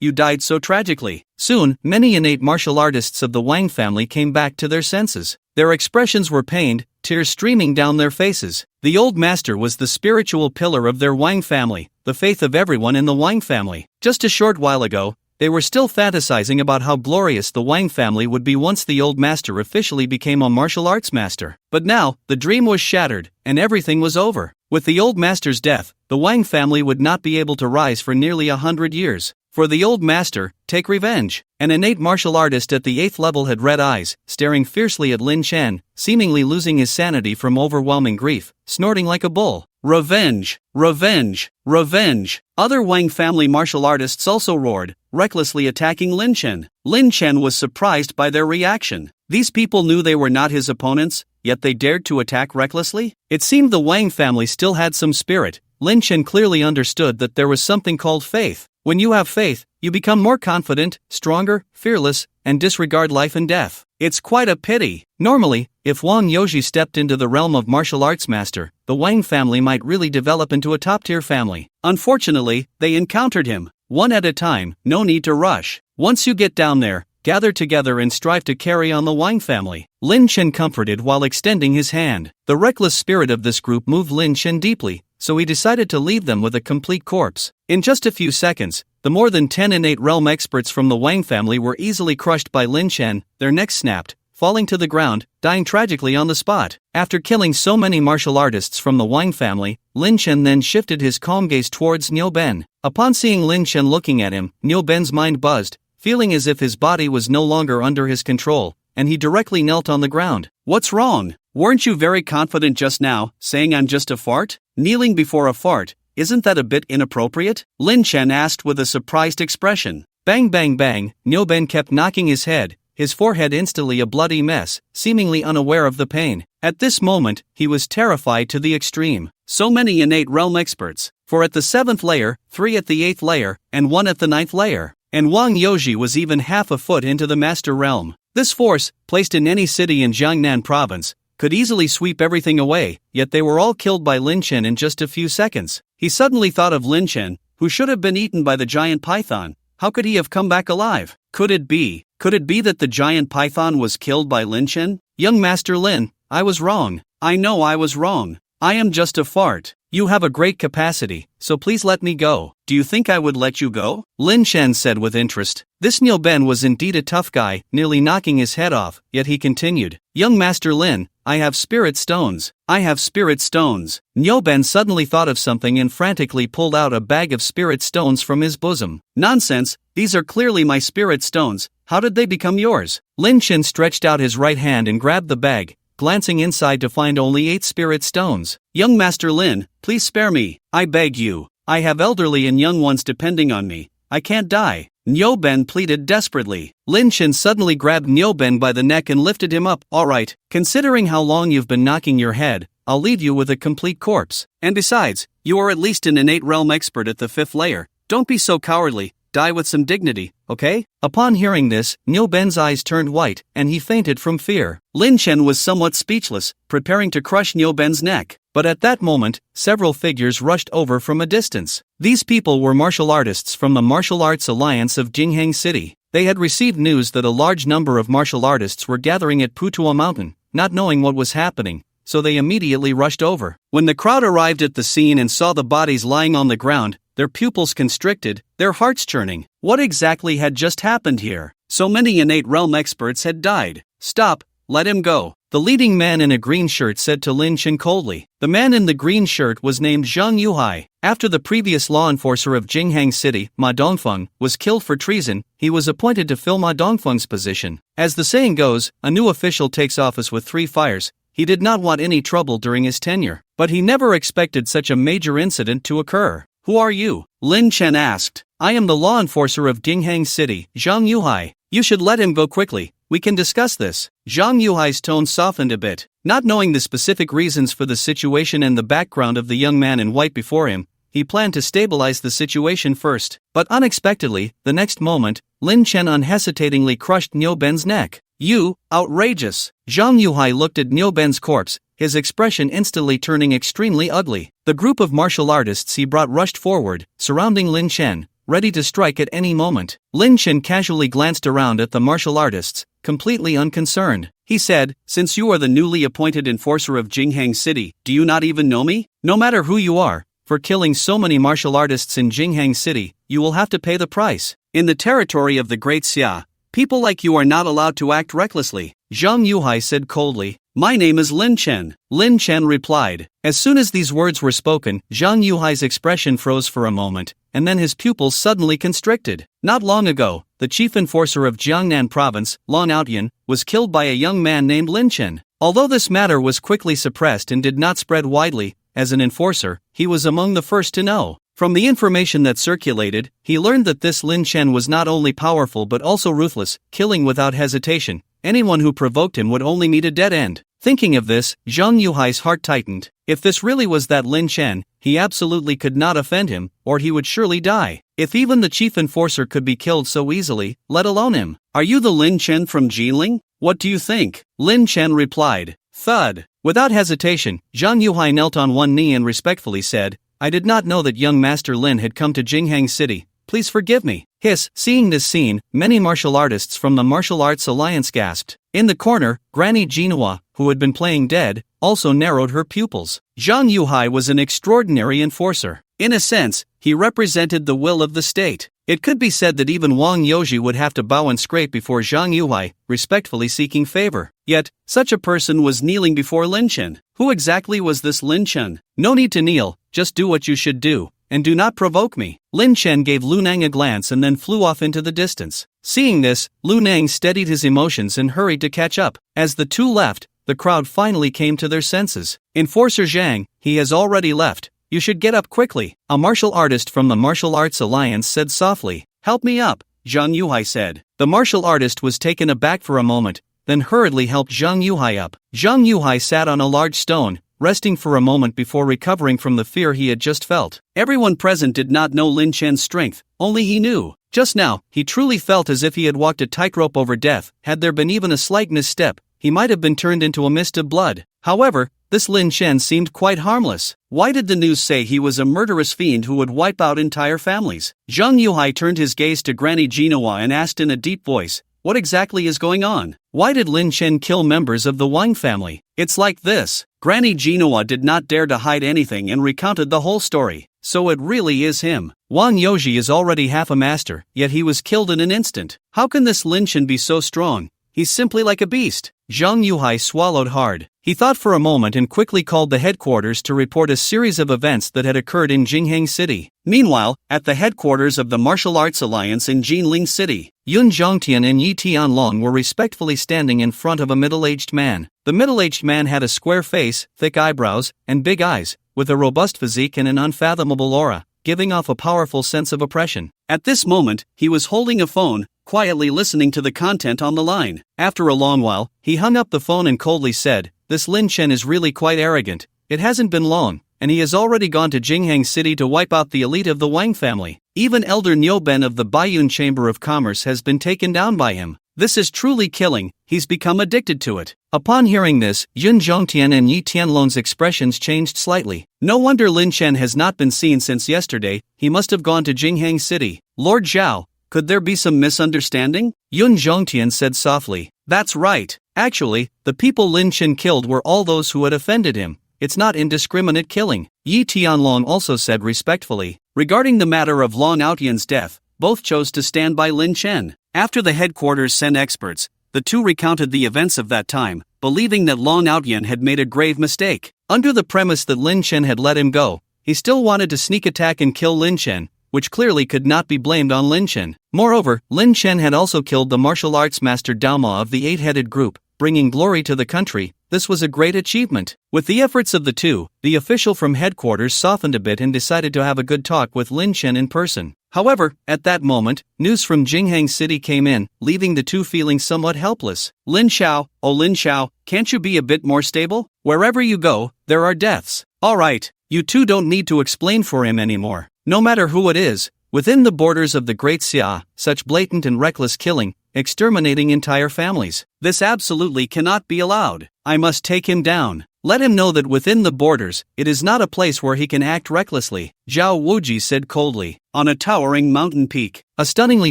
B: you died so tragically." Soon, many innate martial artists of the Wang family came back to their senses. Their expressions were pained, tears streaming down their faces. The old master was the spiritual pillar of their Wang family, the faith of everyone in the Wang family. Just a short while ago, they were still fantasizing about how glorious the Wang family would be once the old master officially became a martial arts master. But now, the dream was shattered, and everything was over. With the old master's death, the Wang family would not be able to rise for nearly 100 years. For the old master, take revenge. An innate martial artist at the 8th level had red eyes, staring fiercely at Lin Chen, seemingly losing his sanity from overwhelming grief, snorting like a bull. "Revenge! Revenge! Revenge!" Other Wang family martial artists also roared, recklessly attacking Lin Chen. Lin Chen was surprised by their reaction. These people knew they were not his opponents, yet they dared to attack recklessly? It seemed the Wang family still had some spirit. Lin Chen clearly understood that there was something called faith. When you have faith, you become more confident, stronger, fearless, and disregard life and death. It's quite a pity. Normally, if Wang Yoji stepped into the realm of martial arts master, the Wang family might really develop into a top-tier family. Unfortunately, they encountered him. One at a time, no need to rush. Once you get down there, gather together and strive to carry on the Wang family. Lin Chen comforted while extending his hand. The reckless spirit of this group moved Lin Chen deeply, so he decided to leave them with a complete corpse. In just a few seconds, the more than 10 innate realm experts from the Wang family were easily crushed by Lin Chen, their necks snapped, falling to the ground, dying tragically on the spot. After killing so many martial artists from the Wang family, Lin Chen then shifted his calm gaze towards Nyoben. Upon seeing Lin Chen looking at him, Nyoben's mind buzzed, feeling as if his body was no longer under his control, and he directly knelt on the ground. "What's wrong? Weren't you very confident just now, saying I'm just a fart? Kneeling before a fart, isn't that a bit inappropriate?" Lin Chen asked with a surprised expression. Bang bang bang, Nyoben kept knocking his head, his forehead instantly a bloody mess, seemingly unaware of the pain. At this moment, he was terrified to the extreme. So many innate realm experts. 4 at the 7th layer, 3 at the 8th layer, and 1 at the 9th layer. And Wang Youji was even half a foot into the master realm. This force, placed in any city in Jiangnan province, could easily sweep everything away, yet they were all killed by Lin Chen in just a few seconds. He suddenly thought of Lin Chen, who should have been eaten by the giant python. How could he have come back alive? Could it be that the giant python was killed by Lin Chen? Young Master Lin, I was wrong. I know I was wrong. I am just a fart. You have a great capacity, so please let me go. Do you think I would let you go? Lin Chen said with interest. This Niu Ben was indeed a tough guy, nearly knocking his head off, yet he continued. Young Master Lin, I have spirit stones. I have spirit stones. Niu Ben suddenly thought of something and frantically pulled out a bag of spirit stones from his bosom. Nonsense, these are clearly my spirit stones. How did they become yours? Lin Chen stretched out his right hand and grabbed the bag, glancing inside to find only 8 spirit stones. Young Master Lin, please spare me. I beg you. I have elderly and young ones depending on me. I can't die. Niu Ben pleaded desperately. Lin Chen suddenly grabbed Niu Ben by the neck and lifted him up. Alright, considering how long you've been knocking your head, I'll leave you with a complete corpse. And besides, you are at least an innate realm expert at the 5th layer. Don't be so cowardly. Die with some dignity, okay? Upon hearing this, Niu Ben's eyes turned white, and he fainted from fear. Lin Chen was somewhat speechless, preparing to crush Niu Ben's neck. But at that moment, several figures rushed over from a distance. These people were martial artists from the Martial Arts Alliance of Jingheng City. They had received news that a large number of martial artists were gathering at Putuo Mountain, not knowing what was happening, so they immediately rushed over. When the crowd arrived at the scene and saw the bodies lying on the ground, their pupils constricted, their hearts churning. What exactly had just happened here? So many innate realm experts had died. Stop, let him go. The leading man in a green shirt said to Lin Chen coldly. The man in the green shirt was named Zhang Yuhai. After the previous law enforcer of Jingheng City, Ma Dongfeng, was killed for treason, he was appointed to fill Ma Dongfeng's position. As the saying goes, a new official takes office with 3 fires. He did not want any trouble during his tenure, but he never expected such a major incident to occur. Who are you? Lin Chen asked. I am the law enforcer of Jingheng City, Zhang Yuhai. You should let him go quickly. We can discuss this. Zhang Yuhai's tone softened a bit. Not knowing the specific reasons for the situation and the background of the young man in white before him, he planned to stabilize the situation first. But unexpectedly, the next moment, Lin Chen unhesitatingly crushed Niu Ben's neck. You, outrageous! Zhang Yuhai looked at Niu Ben's corpse, his expression instantly turning extremely ugly. The group of martial artists he brought rushed forward, surrounding Lin Chen, ready to strike at any moment. Lin Chen casually glanced around at the martial artists, completely unconcerned. He said, since you are the newly appointed enforcer of Jingheng City, do you not even know me? No matter who you are, for killing so many martial artists in Jingheng City, you will have to pay the price. In the territory of the Great Xia, people like you are not allowed to act recklessly, Zhang Yuhai said coldly. My name is Lin Chen. Lin Chen replied. As soon as these words were spoken, Zhang Yuhai's expression froze for a moment, and then his pupils suddenly constricted. Not long ago, the chief enforcer of Jiangnan province, Long Outyan, was killed by a young man named Lin Chen. Although this matter was quickly suppressed and did not spread widely, as an enforcer, he was among the first to know. From the information that circulated, he learned that this Lin Chen was not only powerful but also ruthless, killing without hesitation. Anyone who provoked him would only meet a dead end. Thinking of this, Zhang Yuhai's heart tightened. If this really was that Lin Chen, he absolutely could not offend him, or he would surely die. If even the chief enforcer could be killed so easily, let alone him. Are you the Lin Chen from Jiling? What do you think? Lin Chen replied. Thud. Without hesitation, Zhang Yuhai knelt on one knee and respectfully said, I did not know that young Master Lin had come to Jingheng City. Please forgive me. Hiss. Seeing this scene, many martial artists from the Martial Arts Alliance gasped. In the corner, Granny Jinhua, who had been playing dead, also narrowed her pupils. Zhang Yuhai was an extraordinary enforcer. In a sense, he represented the will of the state. It could be said that even Wang Youji would have to bow and scrape before Zhang Yuhai, respectfully seeking favor. Yet, such a person was kneeling before Lin Chen. Who exactly was this Lin Chen? No need to kneel, just do what you should do, and do not provoke me. Lin Chen gave Lu Nang a glance and then flew off into the distance. Seeing this, Lu Nang steadied his emotions and hurried to catch up. As the two left, the crowd finally came to their senses. Enforcer Zhang, he has already left. You should get up quickly. A martial artist from the Martial Arts Alliance said softly. Help me up, Zhang Yuhai said. The martial artist was taken aback for a moment, then hurriedly helped Zhang Yuhai up. Zhang Yuhai sat on a large stone, resting for a moment before recovering from the fear he had just felt. Everyone present did not know Lin Chen's strength, only he knew. Just now, he truly felt as if he had walked a tightrope over death. Had there been even a slight misstep, he might have been turned into a mist of blood. However, this Lin Chen seemed quite harmless. Why did the news say he was a murderous fiend who would wipe out entire families? Zhang Yuhai turned his gaze to Granny Genoa and asked in a deep voice, "What exactly is going on? Why did Lin Chen kill members of the Wang family?" "It's like this." Granny Genoa did not dare to hide anything and recounted the whole story. "So it really is him. Wang Youji is already half a master, yet he was killed in an instant. How can this Lin Chen be so strong? He's simply like a beast." Zhang Yuhai swallowed hard. He thought for a moment and quickly called the headquarters to report a series of events that had occurred in Jingheng City. Meanwhile, at the headquarters of the Martial Arts Alliance in Jinling City, Yun Zhongtian and Yi Tianlong were respectfully standing in front of a middle-aged man. The middle-aged man had a square face, thick eyebrows, and big eyes, with a robust physique and an unfathomable aura, giving off a powerful sense of oppression. At this moment, he was holding a phone, quietly listening to the content on the line. After a long while, he hung up the phone and coldly said, "This Lin Chen is really quite arrogant. It hasn't been long, and he has already gone to Jingheng City to wipe out the elite of the Wang family. Even Elder Niuben of the Baiyun Chamber of Commerce has been taken down by him. This is truly killing, he's become addicted to it." Upon hearing this, Yun Zhongtian and Yi Tianlong's expressions changed slightly. No wonder Lin Chen has not been seen since yesterday, he must have gone to Jingheng City. "Lord Zhao, could there be some misunderstanding?" Yun Zhongtian said softly. "That's right. Actually, the people Lin Chen killed were all those who had offended him. It's not indiscriminate killing." Yi Tianlong also said respectfully. Regarding the matter of Long Outyan's death, both chose to stand by Lin Chen. After the headquarters sent experts, the two recounted the events of that time, believing that Long Outyan had made a grave mistake. Under the premise that Lin Chen had let him go, he still wanted to sneak attack and kill Lin Chen, which clearly could not be blamed on Lin Chen. Moreover, Lin Chen had also killed the martial arts master Daoma of the Eight-Headed Group, bringing glory to the country. This was a great achievement. With the efforts of the two, the official from headquarters softened a bit and decided to have a good talk with Lin Chen in person. However, at that moment, news from Jingheng City came in, leaving the two feeling somewhat helpless. "Lin Xiao, oh Lin Xiao, can't you be a bit more stable? Wherever you go, there are deaths." "Alright, you two don't need to explain for him anymore. No matter who it is, within the borders of the Great Xia, such blatant and reckless killing, exterminating entire families. This absolutely cannot be allowed. I must take him down. Let him know that within the borders, it is not a place where he can act recklessly," Zhao Wuji said coldly. On a towering mountain peak, a stunningly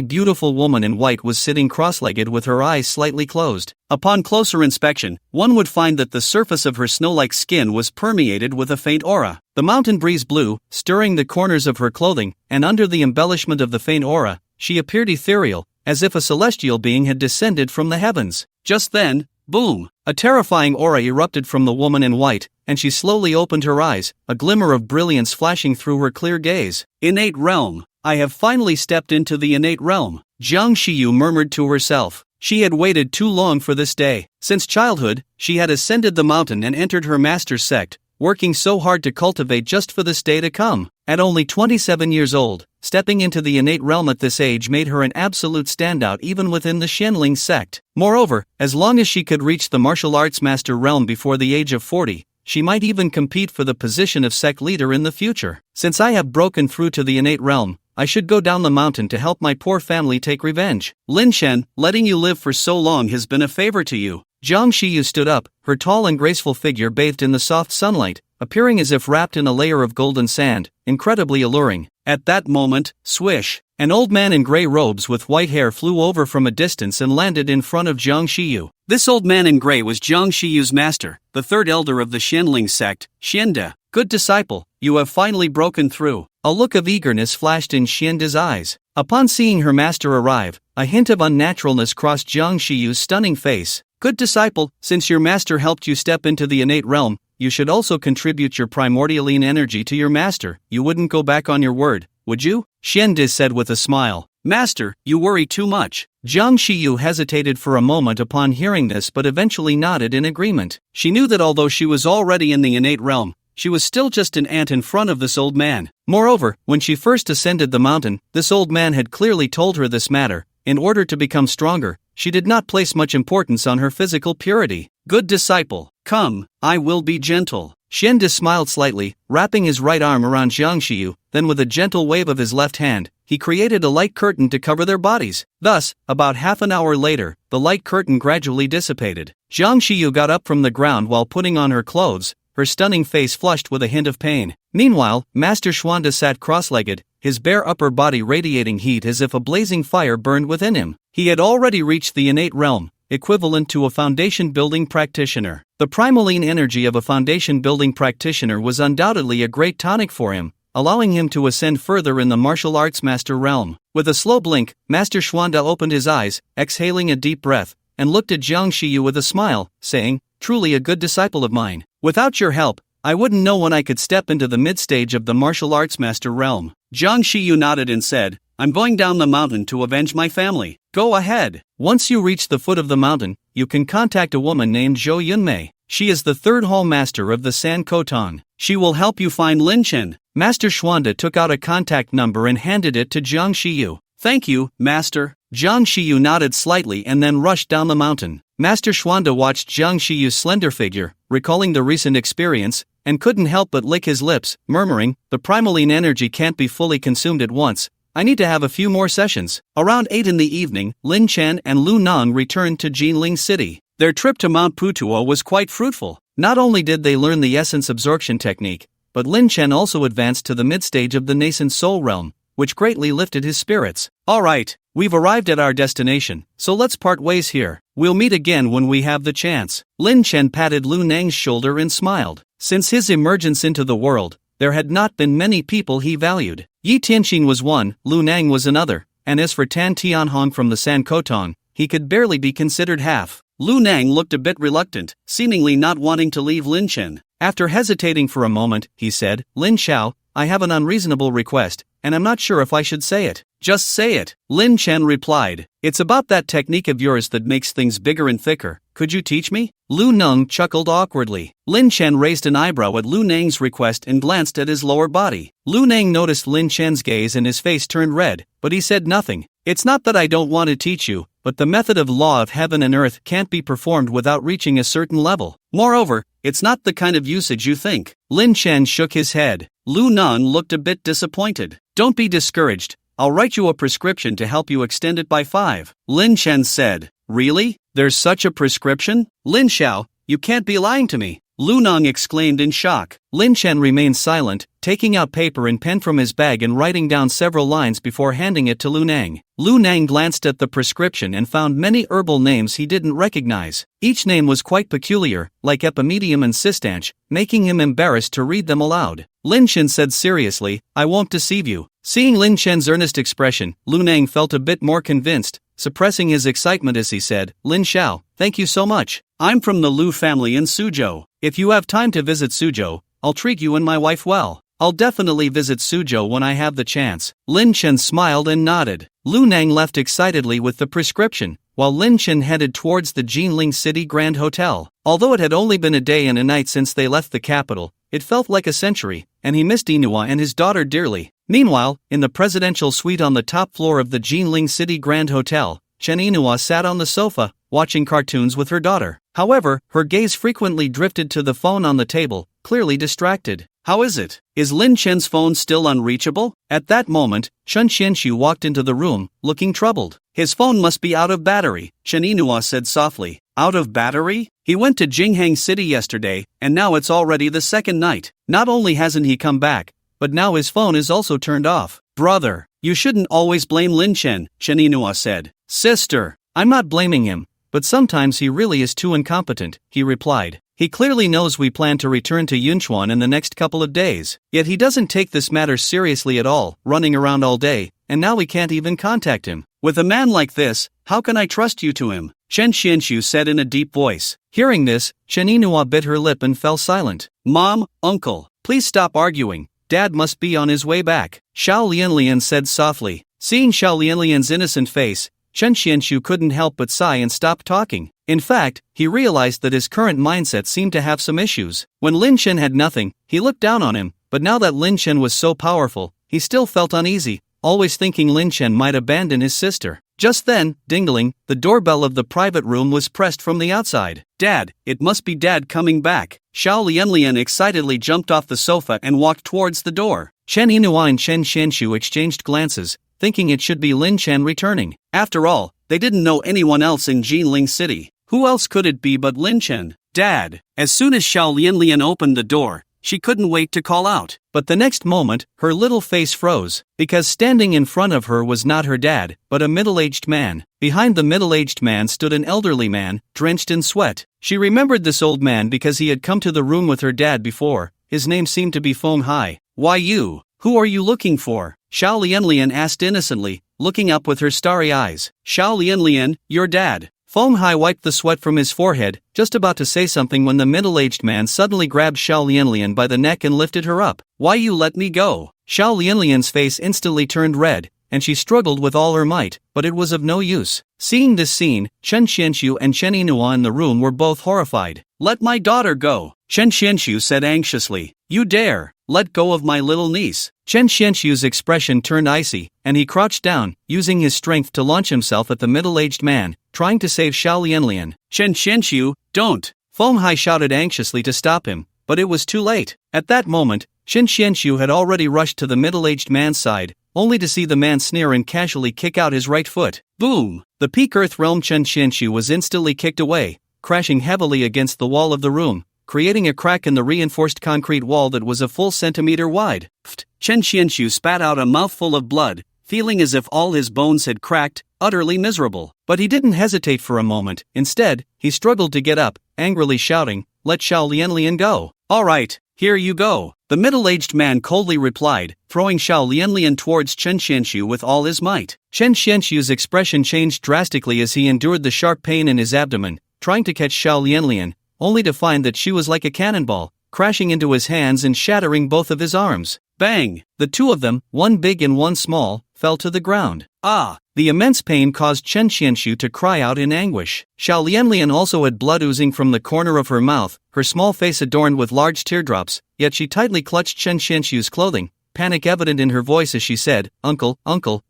B: beautiful woman in white was sitting cross-legged with her eyes slightly closed. Upon closer inspection, one would find that the surface of her snow-like skin was permeated with a faint aura. The mountain breeze blew, stirring the corners of her clothing, and under the embellishment of the faint aura, she appeared ethereal, as if a celestial being had descended from the heavens. Just then, boom! A terrifying aura erupted from the woman in white, and she slowly opened her eyes, a glimmer of brilliance flashing through her clear gaze. "Innate realm. I have finally stepped into the innate realm," Jiang Shiyu murmured to herself. She had waited too long for this day. Since childhood, she had ascended the mountain and entered her master's sect, working so hard to cultivate just for this day to come. At only 27 years old, stepping into the innate realm at this age made her an absolute standout even within the Xianling sect. Moreover, as long as she could reach the martial arts master realm before the age of 40, she might even compete for the position of sect leader in the future. "Since I have broken through to the innate realm, I should go down the mountain to help my poor family take revenge. Lin Chen, letting you live for so long has been a favor to you." Jiang Shiyu stood up, her tall and graceful figure bathed in the soft sunlight, appearing as if wrapped in a layer of golden sand, incredibly alluring. At that moment, swish! An old man in gray robes with white hair flew over from a distance and landed in front of Jiang Shiyu. This old man in gray was Jiang Shiyu's master, the third elder of the Xianling sect, Xiande. "Good disciple, you have finally broken through." A look of eagerness flashed in Xiande's eyes. Upon seeing her master arrive, a hint of unnaturalness crossed Jiang Shiyu's stunning face. "Good disciple, since your master helped you step into the innate realm, you should also contribute your primordialine energy to your master. You wouldn't go back on your word, would you?" Xiande said with a smile. "Master, you worry too much." Jiang Shiyu hesitated for a moment upon hearing this but eventually nodded in agreement. She knew that although she was already in the innate realm, she was still just an ant in front of this old man. Moreover, when she first ascended the mountain, this old man had clearly told her this matter. In order to become stronger, she did not place much importance on her physical purity. "Good disciple, come, I will be gentle." Xiande smiled slightly, wrapping his right arm around Jiang Xiyu, then with a gentle wave of his left hand, he created a light curtain to cover their bodies. Thus, about half an hour later, the light curtain gradually dissipated. Jiang Xiyu got up from the ground while putting on her clothes, her stunning face flushed with a hint of pain. Meanwhile, Master Xuande sat cross-legged, his bare upper body radiating heat as if a blazing fire burned within him. He had already reached the innate realm, equivalent to a foundation-building practitioner. The primaline energy of a foundation-building practitioner was undoubtedly a great tonic for him, allowing him to ascend further in the martial arts master realm. With a slow blink, Master Xuande opened his eyes, exhaling a deep breath, and looked at Jiang Xiyu with a smile, saying, "Truly a good disciple of mine. Without your help, I wouldn't know when I could step into the mid-stage of the martial arts master realm."
A: Jiang Xiyu nodded and said, "I'm going down the mountain to avenge my family."
B: "Go ahead." Once you reach the foot of the mountain, you can contact a woman named Zhou Yunmei. She is the third hall master of the San Tang.
A: She will help you find Lin Chen.
B: Master Xuande took out a contact number and handed it to Jiang Xiyu.
A: "Thank you, Master."
B: Jiang Xiyu nodded slightly and then rushed down the mountain. Master Xuande watched Jiang Xiyu's slender figure, recalling the recent experience, and couldn't help but lick his lips, murmuring, "The primaline energy can't be fully consumed at once. I need to have a few more sessions." Around 8 in the evening, Lin Chen and Lu Nang returned to Jinling City.
A: Their trip to Mount Putuo was quite fruitful.
B: Not only did they learn the essence absorption technique, but Lin Chen also advanced to the mid-stage of the nascent soul realm, which greatly lifted his spirits.
A: "All right, we've arrived at our destination, so let's part ways here. We'll meet again when we have the chance."
B: Lin Chen patted Lu Nang's shoulder and smiled. Since his emergence into the world, there had not been many people he valued. Yi Tianxin was one, Lu Nang was another, and as for Tan Tianhong from the San Tang, he could barely be considered half.
A: Lu Nang looked a bit reluctant, seemingly not wanting to leave Lin Chen.
B: After hesitating for a moment, he said, "Lin Xiao, I have an unreasonable request, and I'm not sure if I should say it."
A: "Just say it,"
B: Lin Chen replied. "It's about that technique of yours that makes things bigger and thicker. Could you teach me?" Lu Nang chuckled awkwardly. Lin Chen raised an eyebrow at Lu Nang's request and glanced at his lower body. Lu Nang noticed Lin Chen's gaze and his face turned red, but he said nothing. "It's not that I don't want to teach you, but the method of law of heaven and earth can't be performed without reaching a certain level.
A: Moreover, it's not the kind of usage you think."
B: Lin Chen shook his head.
A: Lu Nang looked a bit disappointed.
B: "Don't be discouraged. I'll write you a prescription to help you extend it by 5.
A: Lin Chen said. "Really? There's such a prescription?"
B: "Lin Xiao, you can't be lying to me."
A: Lu Nang exclaimed in shock.
B: Lin Chen remained silent, taking out paper and pen from his bag and writing down several lines before handing it to Lu Nang. Lu Nang glanced at the prescription and found many herbal names he didn't recognize. Each name was quite peculiar, like epimedium and cistanche, making him embarrassed to read them aloud. Lin Chen said seriously, "I won't deceive you." Seeing Lin Chen's earnest expression, Lu Nang felt a bit more convinced, suppressing his excitement as he said, "Lin Xiao, thank you so much.
A: I'm from the Lu family in Suzhou.
B: If you have time to visit Suzhou, I'll treat you and my wife well." "I'll definitely visit Suzhou when I have the chance." Lin Chen smiled and nodded. Lu Nang left excitedly with the prescription, while Lin Chen headed towards the Jinling City Grand Hotel. Although it had only been a day and a night since they left the capital, it felt like a century, and he missed Inua and his daughter dearly. Meanwhile, in the presidential suite on the top floor of the Jinling City Grand Hotel, Chen Inua sat on the sofa, watching cartoons with her daughter. However, her gaze frequently drifted to the phone on the table, clearly distracted.
A: "How is it? Is Lin Chen's phone still unreachable?"
B: At that moment, Chen Xianxu walked into the room, looking troubled.
A: "His phone must be out of battery," Chen Inua said softly. "Out of battery? He went to Jinghang City yesterday, and now it's already the second night. Not only hasn't he come back, but now his phone is also turned off." "Brother, you shouldn't always blame Lin Chen," Chen Inua said.
B: "Sister, I'm not blaming him, but sometimes he really is too incompetent," he replied. "He clearly knows we plan to return to Yunchuan in the next couple of days, yet he doesn't take this matter seriously at all, running around all day, and now we can't even contact him."
A: "With a man like this, how can I trust you to him?" Chen Xianxu said in a deep voice.
B: Hearing this, Chen Inua bit her lip and fell silent.
A: "Mom, Uncle,
B: please stop arguing. Dad must be on his way back," Xiao Lianlian said softly. Seeing Xiao Lianlian's innocent face, Chen Xianxu couldn't help but sigh and stop talking. In fact, he realized that his current mindset seemed to have some issues. When Lin Chen had nothing, he looked down on him, but now that Lin Chen was so powerful, he still felt uneasy, always thinking Lin Chen might abandon his sister. Just then, dingling, the doorbell of the private room was pressed from the outside. Dad, it must be Dad coming back. Xiao Lianlian excitedly jumped off the sofa and walked towards the door. Chen Yinhua and Chen Xianshu exchanged glances, thinking it should be Lin Chen returning. After all, they didn't know anyone else in Jinling City. Who else could it be but Lin Chen? Dad! As soon as Xiao Lianlian opened the door, she couldn't wait to call out. But the next moment, her little face froze, because standing in front of her was not her dad, but a middle-aged man. Behind the middle-aged man stood an elderly man, drenched in sweat. She remembered this old man because he had come to the room with her dad before. His name seemed to be Feng Hai. Why you? Who are you looking for? Xiao Lianlian asked innocently, looking up with her starry eyes. Xiao Lianlian, your dad. Feng Hai wiped the sweat from his forehead, just about to say something when the middle-aged man suddenly grabbed Xiao Lianlian by the neck and lifted her up. Why you let me go? Xiao Lianlian's face instantly turned red, and she struggled with all her might, but it was of no use. Seeing this scene, Chen Xianshu and Chen Yinhua in the room were both horrified. Let my daughter go, Chen Xianshu said anxiously. You dare! Let go of my little niece. Chen Xianshu's expression turned icy, and he crouched down, using his strength to launch himself at the middle-aged man, trying to save Xiao Lianlian. Chen Xianshu, don't! Feng Hai shouted anxiously to stop him, but it was too late. At that moment, Chen Xianshu had already rushed to the middle-aged man's side, only to see the man sneer and casually kick out his right foot. Boom! The peak earth realm Chen Xianshu was instantly kicked away, crashing heavily against the wall of the room, creating a crack in the reinforced concrete wall that was a full centimeter wide. Pfft! Chen Xianshu spat out a mouthful of blood, feeling as if all his bones had cracked, utterly miserable. But he didn't hesitate for a moment. Instead, he struggled to get up, angrily shouting, "Let Xiao Lianlian go." "All right, here you go," the middle-aged man coldly replied, throwing Xiao Lianlian towards Chen Xianshu with all his might. Chen Xianshu's expression changed drastically as he endured the sharp pain in his abdomen, trying to catch Xiao Lianlian, only to find that she was like a cannonball, crashing into his hands and shattering both of his arms. Bang! The two of them, one big and one small, fell to the ground. Ah! The immense pain caused Chen Xianshu to cry out in anguish. Xiao Lianlian also had blood oozing from the corner of her mouth, her small face adorned with large teardrops, yet she tightly clutched Chen Xianshu's clothing, panic evident in her voice as she said, Uncle,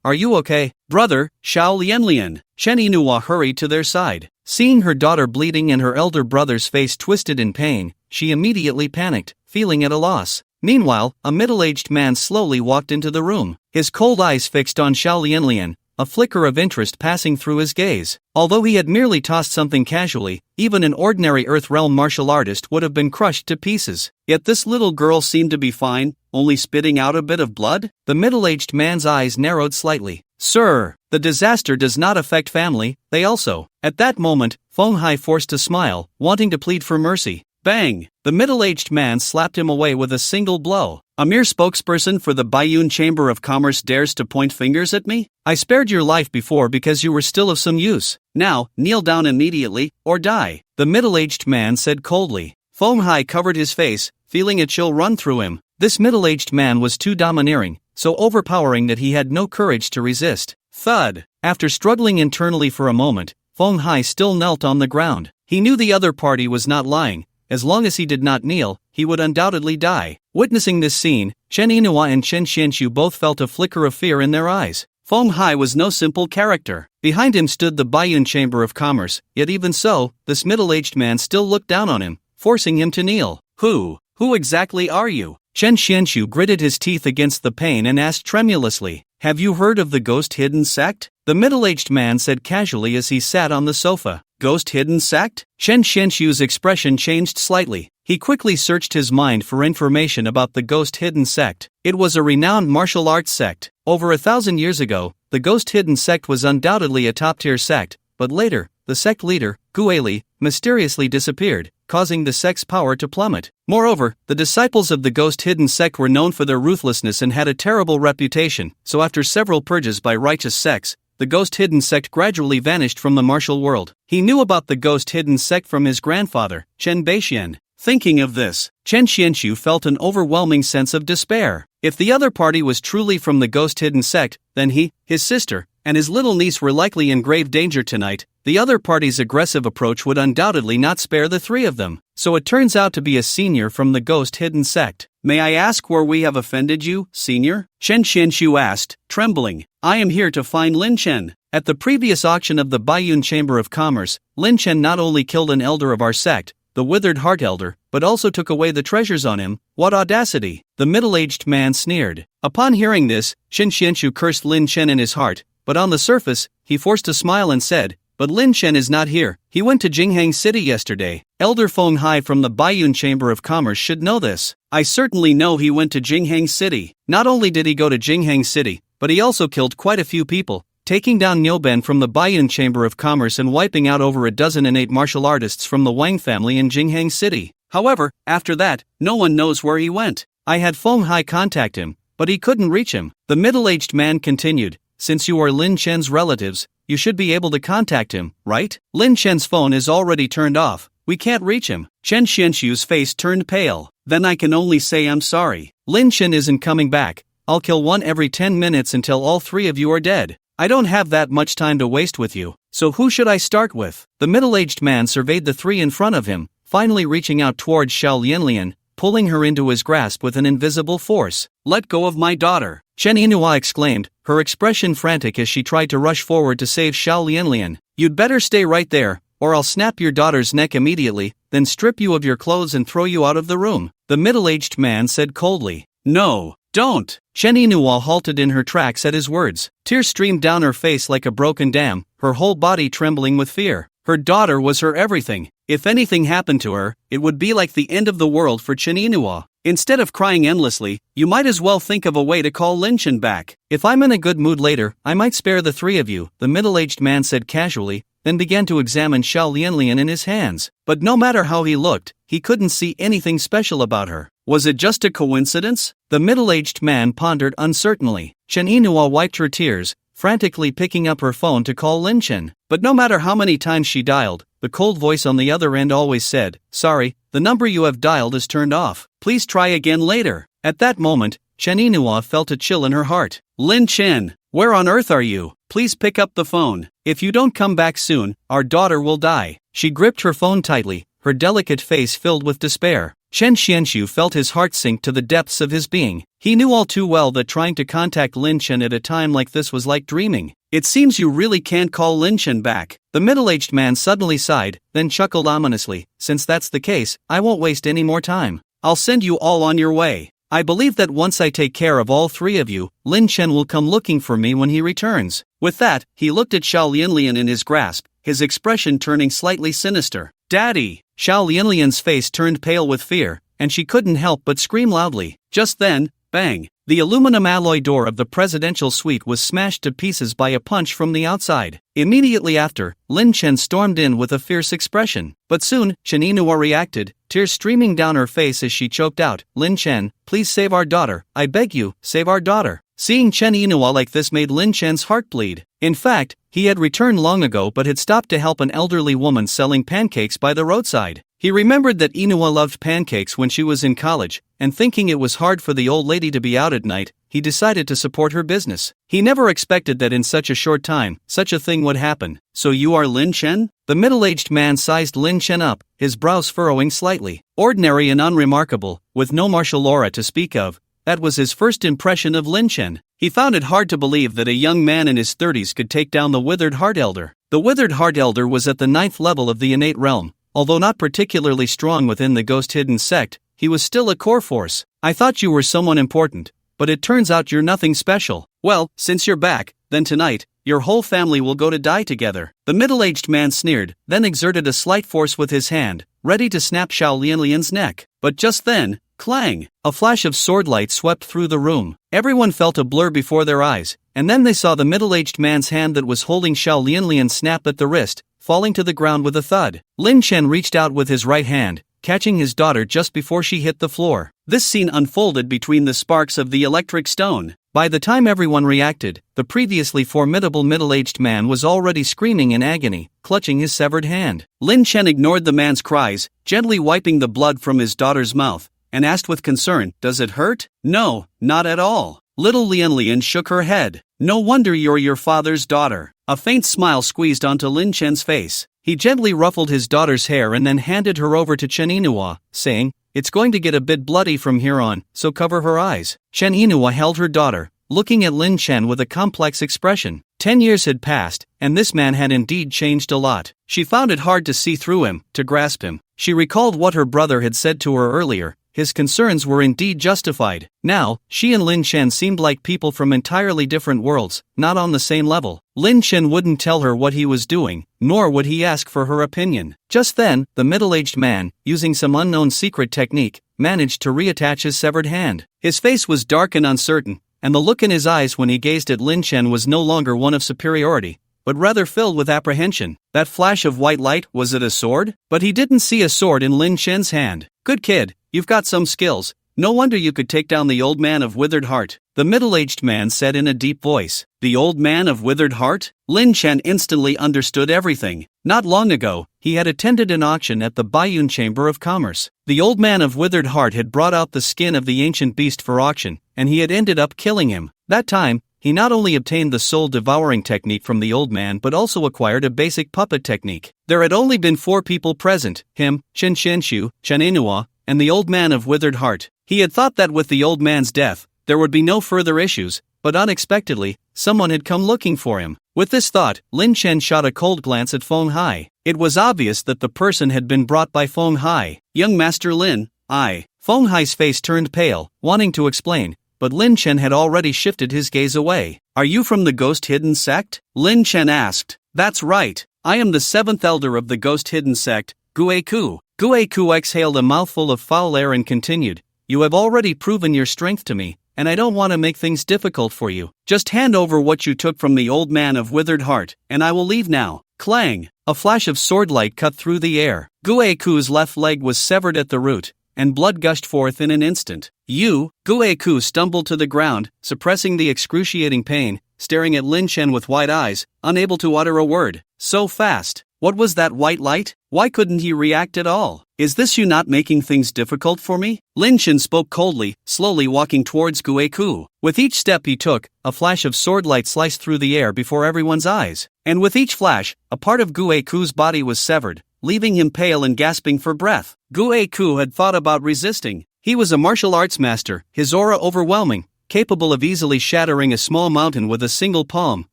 B: are you okay? Brother, Xiao Lianlian. Chen Yinhua hurried to their side. Seeing her daughter bleeding and her elder brother's face twisted in pain, she immediately panicked, feeling at a loss. Meanwhile, a middle-aged man slowly walked into the room, his cold eyes fixed on Xiao Lianlian, a flicker of interest passing through his gaze. Although he had merely tossed something casually, even an ordinary Earth Realm martial artist would have been crushed to pieces. Yet this little girl seemed to be fine, only spitting out a bit of blood? The middle-aged man's eyes narrowed slightly. Sir, the disaster does not affect family, they also. At that moment, Feng Hai forced a smile, wanting to plead for mercy. Bang! The middle-aged man slapped him away with a single blow. A mere spokesperson for the Baiyun Chamber of Commerce dares to point fingers at me? I spared your life before because you were still of some use. Now, kneel down immediately, or die, the middle-aged man said coldly. Feng Hai covered his face, feeling a chill run through him. This middle-aged man was too domineering, so overpowering that he had no courage to resist. Thud! After struggling internally for a moment, Feng Hai still knelt on the ground. He knew the other party was not lying. As long as he did not kneel, he would undoubtedly die. Witnessing this scene, Chen Yinhua and Chen Xianshu both felt a flicker of fear in their eyes. Feng Hai was no simple character. Behind him stood the Baiyun Chamber of Commerce, yet even so, this middle-aged man still looked down on him, forcing him to kneel. Who exactly are you? Chen Xianshu gritted his teeth against the pain and asked tremulously, Have you heard of the Ghost Hidden Sect? The middle-aged man said casually as he sat on the sofa. Ghost Hidden Sect? Chen Xianshu's expression changed slightly. He quickly searched his mind for information about the Ghost Hidden Sect. It was a renowned martial arts sect. Over 1,000 years ago, the Ghost Hidden Sect was undoubtedly a top-tier sect, but later, the sect leader, Gueli, mysteriously disappeared, causing the sect's power to plummet. Moreover, the disciples of the Ghost Hidden Sect were known for their ruthlessness and had a terrible reputation, so after several purges by righteous sects, the Ghost Hidden Sect gradually vanished from the martial world. He knew about the Ghost Hidden Sect from his grandfather, Chen Beixian. Thinking of this, Chen Xianshu felt an overwhelming sense of despair. If the other party was truly from the Ghost Hidden Sect, then he, his sister, and his little niece were likely in grave danger tonight. The other party's aggressive approach would undoubtedly not spare the three of them. So it turns out to be a senior from the Ghost Hidden Sect. May I ask where we have offended you, senior? Chen Xianshu asked, trembling. I am here to find Lin Chen. At the previous auction of the Baiyun Chamber of Commerce, Lin Chen not only killed an elder of our sect, the Withered Heart Elder, but also took away the treasures on him. What audacity! The middle-aged man sneered. Upon hearing this, Shin Xianxu cursed Lin Chen in his heart, but on the surface, he forced a smile and said, "But Lin Chen is not here. He went to Jinghang City yesterday. Elder Feng Hai from the Baiyun Chamber of Commerce should know this." "I certainly know he went to Jinghang City. Not only did he go to Jinghang City, but he also killed quite a few people, taking down Niuben from the Baiyun Chamber of Commerce and wiping out over a dozen innate martial artists from the Wang family in Jinghang City. However, after that, no one knows where he went. I had Feng Hai contact him, but he couldn't reach him." The middle-aged man continued, "Since you are Lin Chen's relatives, you should be able to contact him, right? Lin Chen's phone is already turned off. We can't reach him." Chen Xianxu's face turned pale. "Then I can only say I'm sorry. Lin Chen isn't coming back. I'll kill one every 10 minutes until all three of you are dead. I don't have that much time to waste with you, so who should I start with?" The middle-aged man surveyed the three in front of him, finally reaching out towards Xiao Lianlian, pulling her into his grasp with an invisible force. "Let go of my daughter!" Chen Yinhua exclaimed, her expression frantic as she tried to rush forward to save Xiao Lianlian. "You'd better stay right there, or I'll snap your daughter's neck immediately, then strip you of your clothes and throw you out of the room," the middle-aged man said coldly. "No, don't!" Chen Yinhua halted in her tracks at his words. Tears streamed down her face like a broken dam, her whole body trembling with fear. Her daughter was her everything. If anything happened to her, it would be like the end of the world for Chen Yinhua. Instead of crying endlessly, you might as well think of a way to call Lin Chen back. "If I'm in a good mood later, I might spare the three of you," the middle-aged man said casually, then began to examine Xiao Lianlian in his hands. But no matter how he looked, he couldn't see anything special about her. Was it just a coincidence? The middle-aged man pondered uncertainly. Chen Yinhua wiped her tears, frantically picking up her phone to call Lin Chen. But no matter how many times she dialed, the cold voice on the other end always said, "Sorry, the number you have dialed is turned off. Please try again later." At that moment, Chen Yinhua felt a chill in her heart. "Lin Chen, where on earth are you? Please pick up the phone. If you don't come back soon, our daughter will die." She gripped her phone tightly, her delicate face filled with despair. Chen Xianxu felt his heart sink to the depths of his being. He knew all too well that trying to contact Lin Chen at a time like this was like dreaming. "It seems you really can't call Lin Chen back." The middle-aged man suddenly sighed, then chuckled ominously. "Since that's the case, I won't waste any more time. I'll send you all on your way. I believe that once I take care of all three of you, Lin Chen will come looking for me when he returns." With that, he looked at Xiao Lianlian in his grasp, his expression turning slightly sinister. "Daddy!" Xiao Lianlian's face turned pale with fear, and she couldn't help but scream loudly. Just then, bang! The aluminum alloy door of the presidential suite was smashed to pieces by a punch from the outside. Immediately after, Lin Chen stormed in with a fierce expression. But soon, Chen Yinhua reacted, tears streaming down her face as she choked out, "Lin Chen, please save our daughter. I beg you, save our daughter." Seeing Chen Yinhua like this made Lin Chen's heart bleed. In fact, he had returned long ago but had stopped to help an elderly woman selling pancakes by the roadside. He remembered that Yinhua loved pancakes when she was in college, and thinking it was hard for the old lady to be out at night, he decided to support her business. He never expected that in such a short time, such a thing would happen. "So you are Lin Chen?" The middle-aged man sized Lin Chen up, his brows furrowing slightly. Ordinary and unremarkable, with no martial aura to speak of, that was his first impression of Lin Chen. He found it hard to believe that a young man in his 30s could take down the Withered Heart Elder. The Withered Heart Elder was at the 9th level of the innate realm. Although not particularly strong within the Ghost Hidden sect, he was still a core force. "I thought you were someone important, but it turns out you're nothing special. Well, since you're back, then tonight, your whole family will go to die together." The middle-aged man sneered, then exerted a slight force with his hand, ready to snap Xiao Lianlian's neck. But just then, clang! A flash of sword light swept through the room. Everyone felt a blur before their eyes, and then they saw the middle-aged man's hand that was holding Xiao Lianlian snap at the wrist, falling to the ground with a thud. Lin Chen reached out with his right hand, catching his daughter just before she hit the floor. This scene unfolded between the sparks of the electric stone. By the time everyone reacted, the previously formidable middle-aged man was already screaming in agony, clutching his severed hand. Lin Chen ignored the man's cries, gently wiping the blood from his daughter's mouth, and asked with concern, "Does it hurt?" "No, not at all." Little Lianlian shook her head. "No wonder you're your father's daughter." A faint smile squeezed onto Lin Chen's face. He gently ruffled his daughter's hair and then handed her over to Chen Yinhua, saying, "It's going to get a bit bloody from here on, so cover her eyes." Chen Yinhua held her daughter, looking at Lin Chen with a complex expression. 10 years had passed, and this man had indeed changed a lot. She found it hard to see through him, to grasp him. She recalled what her brother had said to her earlier. His concerns were indeed justified. Now, she and Lin Chen seemed like people from entirely different worlds, not on the same level. Lin Chen wouldn't tell her what he was doing, nor would he ask for her opinion. Just then, the middle-aged man, using some unknown secret technique, managed to reattach his severed hand. His face was dark and uncertain, and the look in his eyes when he gazed at Lin Chen was no longer one of superiority, but rather filled with apprehension. That flash of white light, was it a sword? But he didn't see a sword in Lin Chen's hand. Good kid, you've got some skills. No wonder you could take down the old man of withered heart, the middle-aged man said in a deep voice. The old man of withered heart? Lin Chen instantly understood everything. Not long ago, he had attended an auction at the Baiyun Chamber of Commerce. The old man of withered heart had brought out the skin of the ancient beast for auction, and he had ended up killing him. That time, he not only obtained the soul-devouring technique from the old man but also acquired a basic puppet technique. There had only been 4 people present, him, Chen Xinshu, Chen Inua, and the old man of withered heart. He had thought that with the old man's death, there would be no further issues, but unexpectedly, someone had come looking for him. With this thought, Lin Chen shot a cold glance at Feng Hai. It was obvious that the person had been brought by Feng Hai. Young Master Lin, I. Feng Hai's face turned pale, wanting to explain, but Lin Chen had already shifted his gaze away. Are you from the Ghost Hidden Sect? Lin Chen asked. That's right. I am the 7th elder of the Ghost Hidden Sect, Gueku. Gueku exhaled a mouthful of foul air and continued. You have already proven your strength to me, and I don't want to make things difficult for you. Just hand over what you took from the old man of withered heart, and I will leave now. Clang! A flash of swordlight cut through the air. Gueku's left leg was severed at the root, and blood gushed forth in an instant. Gueku stumbled to the ground, suppressing the excruciating pain, staring at Lin Chen with wide eyes, unable to utter a word. So fast. What was that white light? Why couldn't he react at all? Is this you not making things difficult for me? Lin Chen spoke coldly, slowly walking towards Gueku. With each step he took, a flash of swordlight sliced through the air before everyone's eyes. And with each flash, a part of Gueku's body was severed, leaving him pale and gasping for breath. Gueku had thought about resisting. He was a martial arts master, his aura overwhelming, capable of easily shattering a small mountain with a single palm.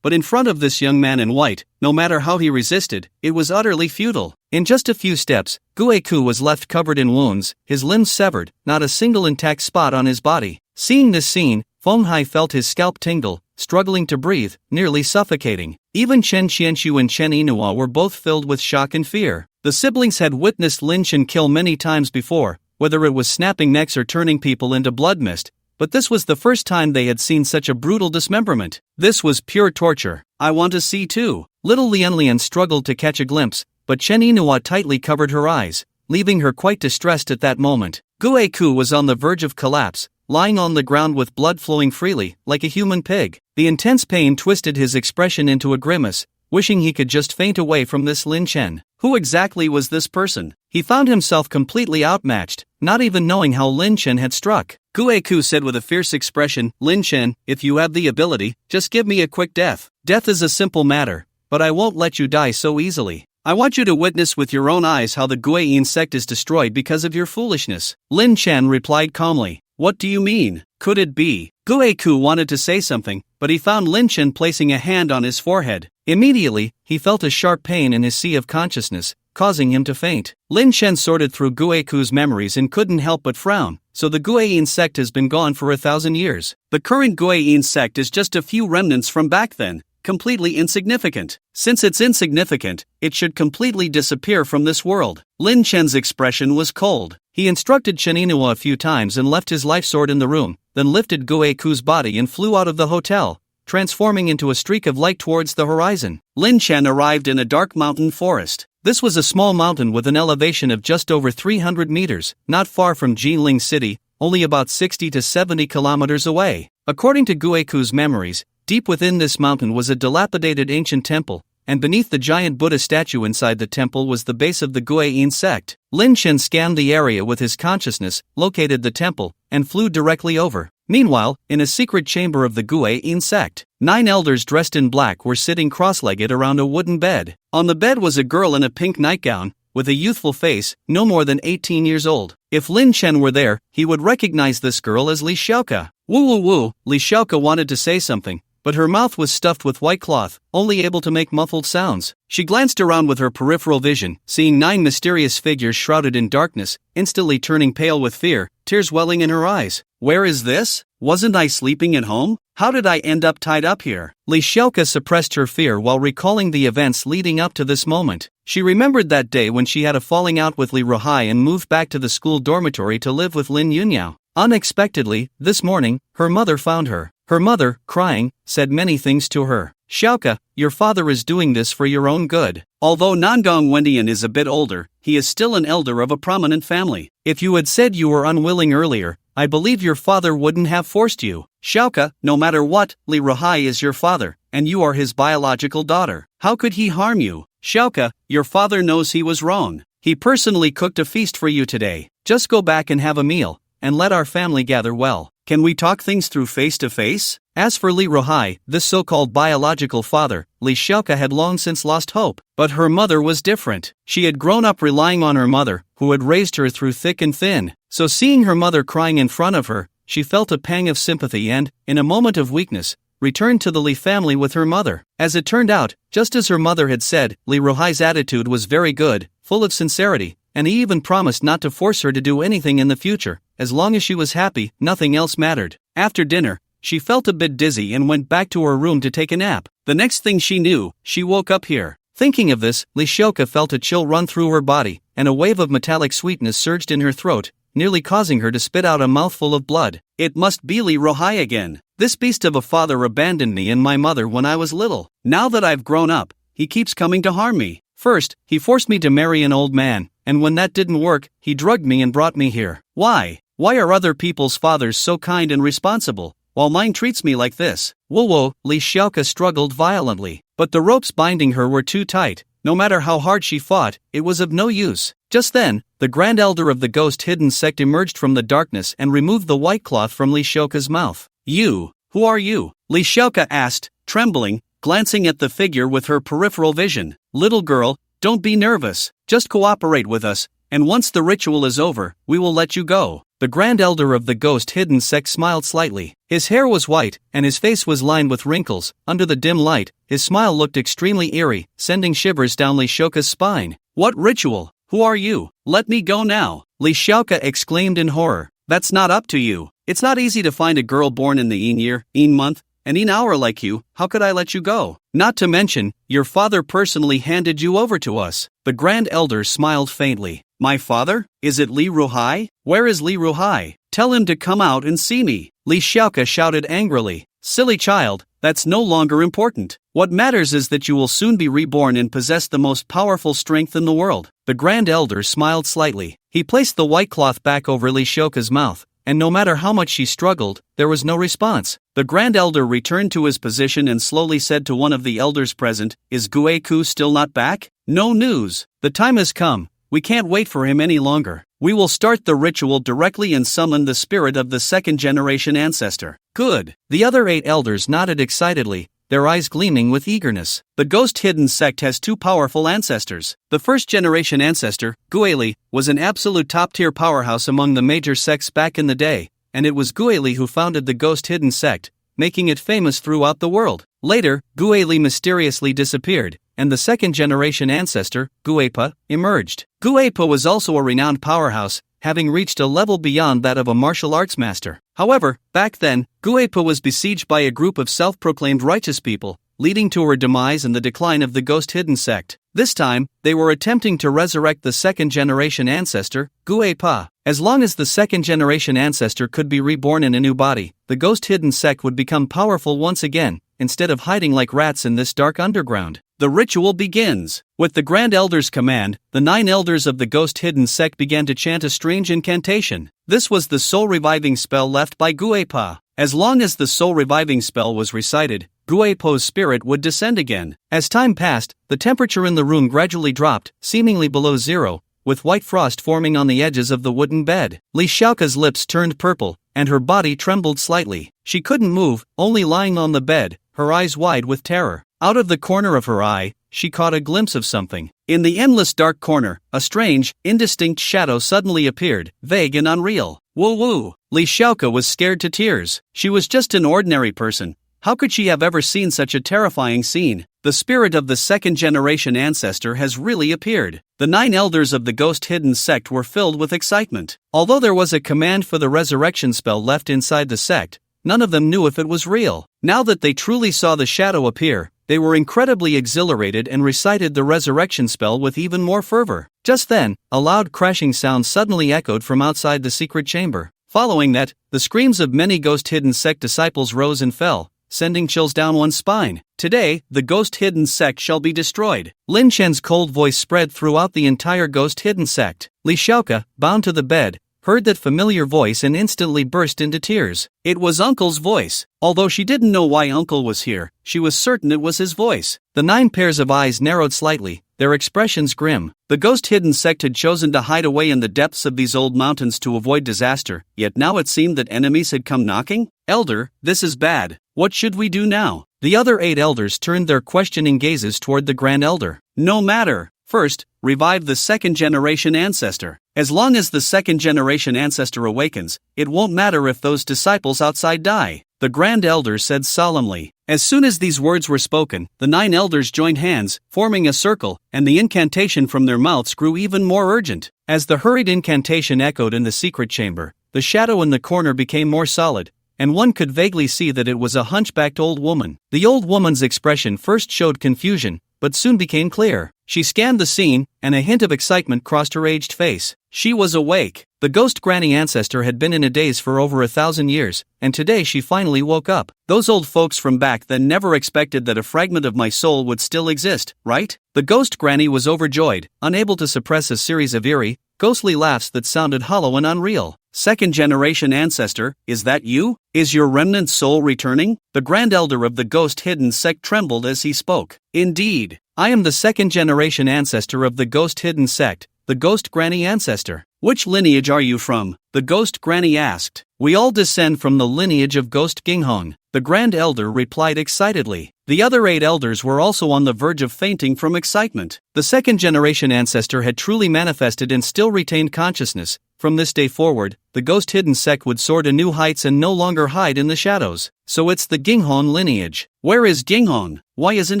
B: But in front of this young man in white, no matter how he resisted, it was utterly futile. In just a few steps, Gueku was left covered in wounds, his limbs severed, not a single intact spot on his body. Seeing this scene, Feng Hai felt his scalp tingle, struggling to breathe, nearly suffocating. Even Chen Xianshu and Chen Inua were both filled with shock and fear. The siblings had witnessed Lin Chen kill many times before, whether it was snapping necks or turning people into blood mist. But this was the first time they had seen such a brutal dismemberment. This was pure torture. I want to see too. Little Lian struggled to catch a glimpse, but Chen Inua tightly covered her eyes, leaving her quite distressed at that moment. Gueku was on the verge of collapse, lying on the ground with blood flowing freely, like a human pig. The intense pain twisted his expression into a grimace, wishing he could just faint away from this Lin Chen. Who exactly was this person? He found himself completely outmatched, not even knowing how Lin Chen had struck. Gueku said with a fierce expression, Lin Chen, if you have the ability, just give me a quick death. Death is a simple matter, but I won't let you die so easily. I want you to witness with your own eyes how the Guiyin sect is destroyed because of your foolishness. Lin Chen replied calmly. What do you mean? Could it be? Gueku wanted to say something, but he found Lin Chen placing a hand on his forehead. Immediately, he felt a sharp pain in his sea of consciousness, causing him to faint. Lin Chen sorted through Gueku's memories and couldn't help but frown. So the Guiyin sect has been gone for 1,000 years. The current Guiyin sect is just a few remnants from back then, completely insignificant. Since it's insignificant, it should completely disappear from this world. Lin Chen's expression was cold. He instructed Chen Inua a few times and left his life sword in the room, then lifted Gueku's body and flew out of the hotel, transforming into a streak of light towards the horizon. Lin Chen arrived in a dark mountain forest. This was a small mountain with an elevation of just over 300 meters, not far from Jinling City, only about 60 to 70 kilometers away. According to Gueku's memories, deep within this mountain was a dilapidated ancient temple, and beneath the giant Buddha statue inside the temple was the base of the Guiyin sect. Lin Chen scanned the area with his consciousness, located the temple, and flew directly over. Meanwhile, in a secret chamber of the Guiyin sect, 9 elders dressed in black were sitting cross-legged around a wooden bed. On the bed was a girl in a pink nightgown, with a youthful face, no more than 18 years old. If Lin Chen were there, he would recognize this girl as Li Xiaoke. Woo! Li Xiaoke wanted to say something, but her mouth was stuffed with white cloth, only able to make muffled sounds. She glanced around with her peripheral vision, seeing 9 mysterious figures shrouded in darkness, instantly turning pale with fear, tears welling in her eyes. Where is this? Wasn't I sleeping at home? How did I end up tied up here? Li Xiaoka suppressed her fear while recalling the events leading up to this moment. She remembered that day when she had a falling out with Li Ruhai and moved back to the school dormitory to live with Lin Yunyao. Unexpectedly, this morning, her mother found her. Her mother, crying, said many things to her. Xiaoka, your father is doing this for your own good. Although Nangong Wendian is a bit older, he is still an elder of a prominent family. If you had said you were unwilling earlier, I believe your father wouldn't have forced you. Xiaoka, no matter what, Li Ruhai is your father, and you are his biological daughter. How could he harm you? Xiaoka, your father knows he was wrong. He personally cooked a feast for you today. Just go back and have a meal, and let our family gather well. Can we talk things through face to face? As for Li Ruhai, this so-called biological father, Li Xiaoka had long since lost hope. But her mother was different. She had grown up relying on her mother, who had raised her through thick and thin. So seeing her mother crying in front of her, she felt a pang of sympathy and, in a moment of weakness, returned to the Li family with her mother. As it turned out, just as her mother had said, Li Ruhai's attitude was very good, full of sincerity, and he even promised not to force her to do anything in the future. As long as she was happy, nothing else mattered. After dinner, she felt a bit dizzy and went back to her room to take a nap. The next thing she knew, she woke up here. Thinking of this, Li Xiaoka felt a chill run through her body, and a wave of metallic sweetness surged in her throat, nearly causing her to spit out a mouthful of blood. It must be Li Ruhai again. This beast of a father abandoned me and my mother when I was little. Now that I've grown up, he keeps coming to harm me. First, he forced me to marry an old man, and when that didn't work, he drugged me and brought me here. Why? Why are other people's fathers so kind and responsible, while mine treats me like this? Whoa, Li Xiaoka struggled violently, but the ropes binding her were too tight. No matter how hard she fought, it was of no use. Just then, the Grand Elder of the Ghost Hidden Sect emerged from the darkness and removed the white cloth from Li Xiaoka's mouth. You, who are you? Li Xiaoka asked, trembling, glancing at the figure with her peripheral vision. Little girl, don't be nervous, just cooperate with us, and once the ritual is over, we will let you go. The Grand Elder of the Ghost Hidden Sect smiled slightly. His hair was white, and his face was lined with wrinkles. Under the dim light, his smile looked extremely eerie, sending shivers down Li Xiaoka's spine. What ritual? Who are you? Let me go now, Li Xiaoka exclaimed in horror. That's not up to you. It's not easy to find a girl born in the Yin year, Yin month, and Yin hour like you. How could I let you go? Not to mention, your father personally handed you over to us. The Grand Elder smiled faintly. My father? Is it Li Ruhai? Where is Li Ruhai? Tell him to come out and see me. Li Xiaoka shouted angrily. Silly child, that's no longer important. What matters is that you will soon be reborn and possess the most powerful strength in the world. The Grand Elder smiled slightly. He placed the white cloth back over Li Xiaoka's mouth, and no matter how much she struggled, there was no response. The Grand Elder returned to his position and slowly said to one of the elders present, Is Gueku still not back? No news. The time has come. We can't wait for him any longer. We will start the ritual directly and summon the spirit of the second-generation ancestor. Good. The other 8 elders nodded excitedly, their eyes gleaming with eagerness. The Ghost Hidden Sect has 2 powerful ancestors. The first-generation ancestor, Gueli, was an absolute top-tier powerhouse among the major sects back in the day, and it was Gueli who founded the Ghost Hidden Sect, making it famous throughout the world. Later, Gueli mysteriously disappeared, and the second-generation ancestor, Guepa, emerged. Guepa was also a renowned powerhouse, having reached a level beyond that of a martial arts master. However, back then, Guepa was besieged by a group of self-proclaimed righteous people, leading to her demise and the decline of the Ghost Hidden Sect. This time, they were attempting to resurrect the second-generation ancestor, Guepa. As long as the second-generation ancestor could be reborn in a new body, the Ghost Hidden Sect would become powerful once again, instead of hiding like rats in this dark underground. The ritual begins. With the Grand Elder's command, the 9 elders of the Ghost Hidden Sect began to chant a strange incantation. This was the soul reviving spell left by Guepa. As long as the soul reviving spell was recited, Guepo's spirit would descend again. As time passed, the temperature in the room gradually dropped, seemingly below zero, with white frost forming on the edges of the wooden bed. Li Xiaoka's lips turned purple, and her body trembled slightly. She couldn't move, only lying on the bed, her eyes wide with terror. Out of the corner of her eye, she caught a glimpse of something. In the endless dark corner, a strange, indistinct shadow suddenly appeared, vague and unreal. Woo-woo! Li Xiaoka was scared to tears. She was just an ordinary person. How could she have ever seen such a terrifying scene? The spirit of the second-generation ancestor has really appeared. The 9 elders of the ghost-hidden sect were filled with excitement. Although there was a command for the resurrection spell left inside the sect, none of them knew if it was real. Now that they truly saw the shadow appear, they were incredibly exhilarated and recited the resurrection spell with even more fervor. Just then, a loud crashing sound suddenly echoed from outside the secret chamber. Following that, the screams of many ghost-hidden sect disciples rose and fell, sending chills down one's spine. Today, the ghost-hidden sect shall be destroyed. Lin Chen's cold voice spread throughout the entire ghost-hidden sect. Li Xiaoke, bound to the bed, heard that familiar voice and instantly burst into tears. It was Uncle's voice. Although she didn't know why Uncle was here, she was certain it was his voice. The 9 pairs of eyes narrowed slightly, their expressions grim. The ghost-hidden sect had chosen to hide away in the depths of these old mountains to avoid disaster, yet now it seemed that enemies had come knocking? Elder, this is bad. What should we do now? The other 8 elders turned their questioning gazes toward the Grand Elder. No matter. First, revive the second-generation ancestor. As long as the second-generation ancestor awakens, it won't matter if those disciples outside die, the Grand Elder said solemnly. As soon as these words were spoken, the 9 elders joined hands, forming a circle, and the incantation from their mouths grew even more urgent. As the hurried incantation echoed in the secret chamber, the shadow in the corner became more solid, and one could vaguely see that it was a hunchbacked old woman. The old woman's expression first showed confusion, but soon became clear. She scanned the scene, and a hint of excitement crossed her aged face. She was awake. The ghost granny ancestor had been in a daze for over 1,000 years, and today she finally woke up. Those old folks from back then never expected that a fragment of my soul would still exist, right? The ghost granny was overjoyed, unable to suppress a series of eerie, ghostly laughs that sounded hollow and unreal. Second-generation ancestor, is that you? Is your remnant soul returning? The Grand Elder of the ghost-hidden sect trembled as he spoke. Indeed, I am the second-generation ancestor of the ghost-hidden sect, the ghost granny ancestor. Which lineage are you from? The ghost granny asked. We all descend from the lineage of ghost Ginghong, the Grand Elder replied excitedly. The other 8 elders were also on the verge of fainting from excitement. The second-generation ancestor had truly manifested and still retained consciousness. From this day forward, the ghost-hidden sect would soar to new heights and no longer hide in the shadows. So it's the Ginghong lineage. Where is Ginghong? Why isn't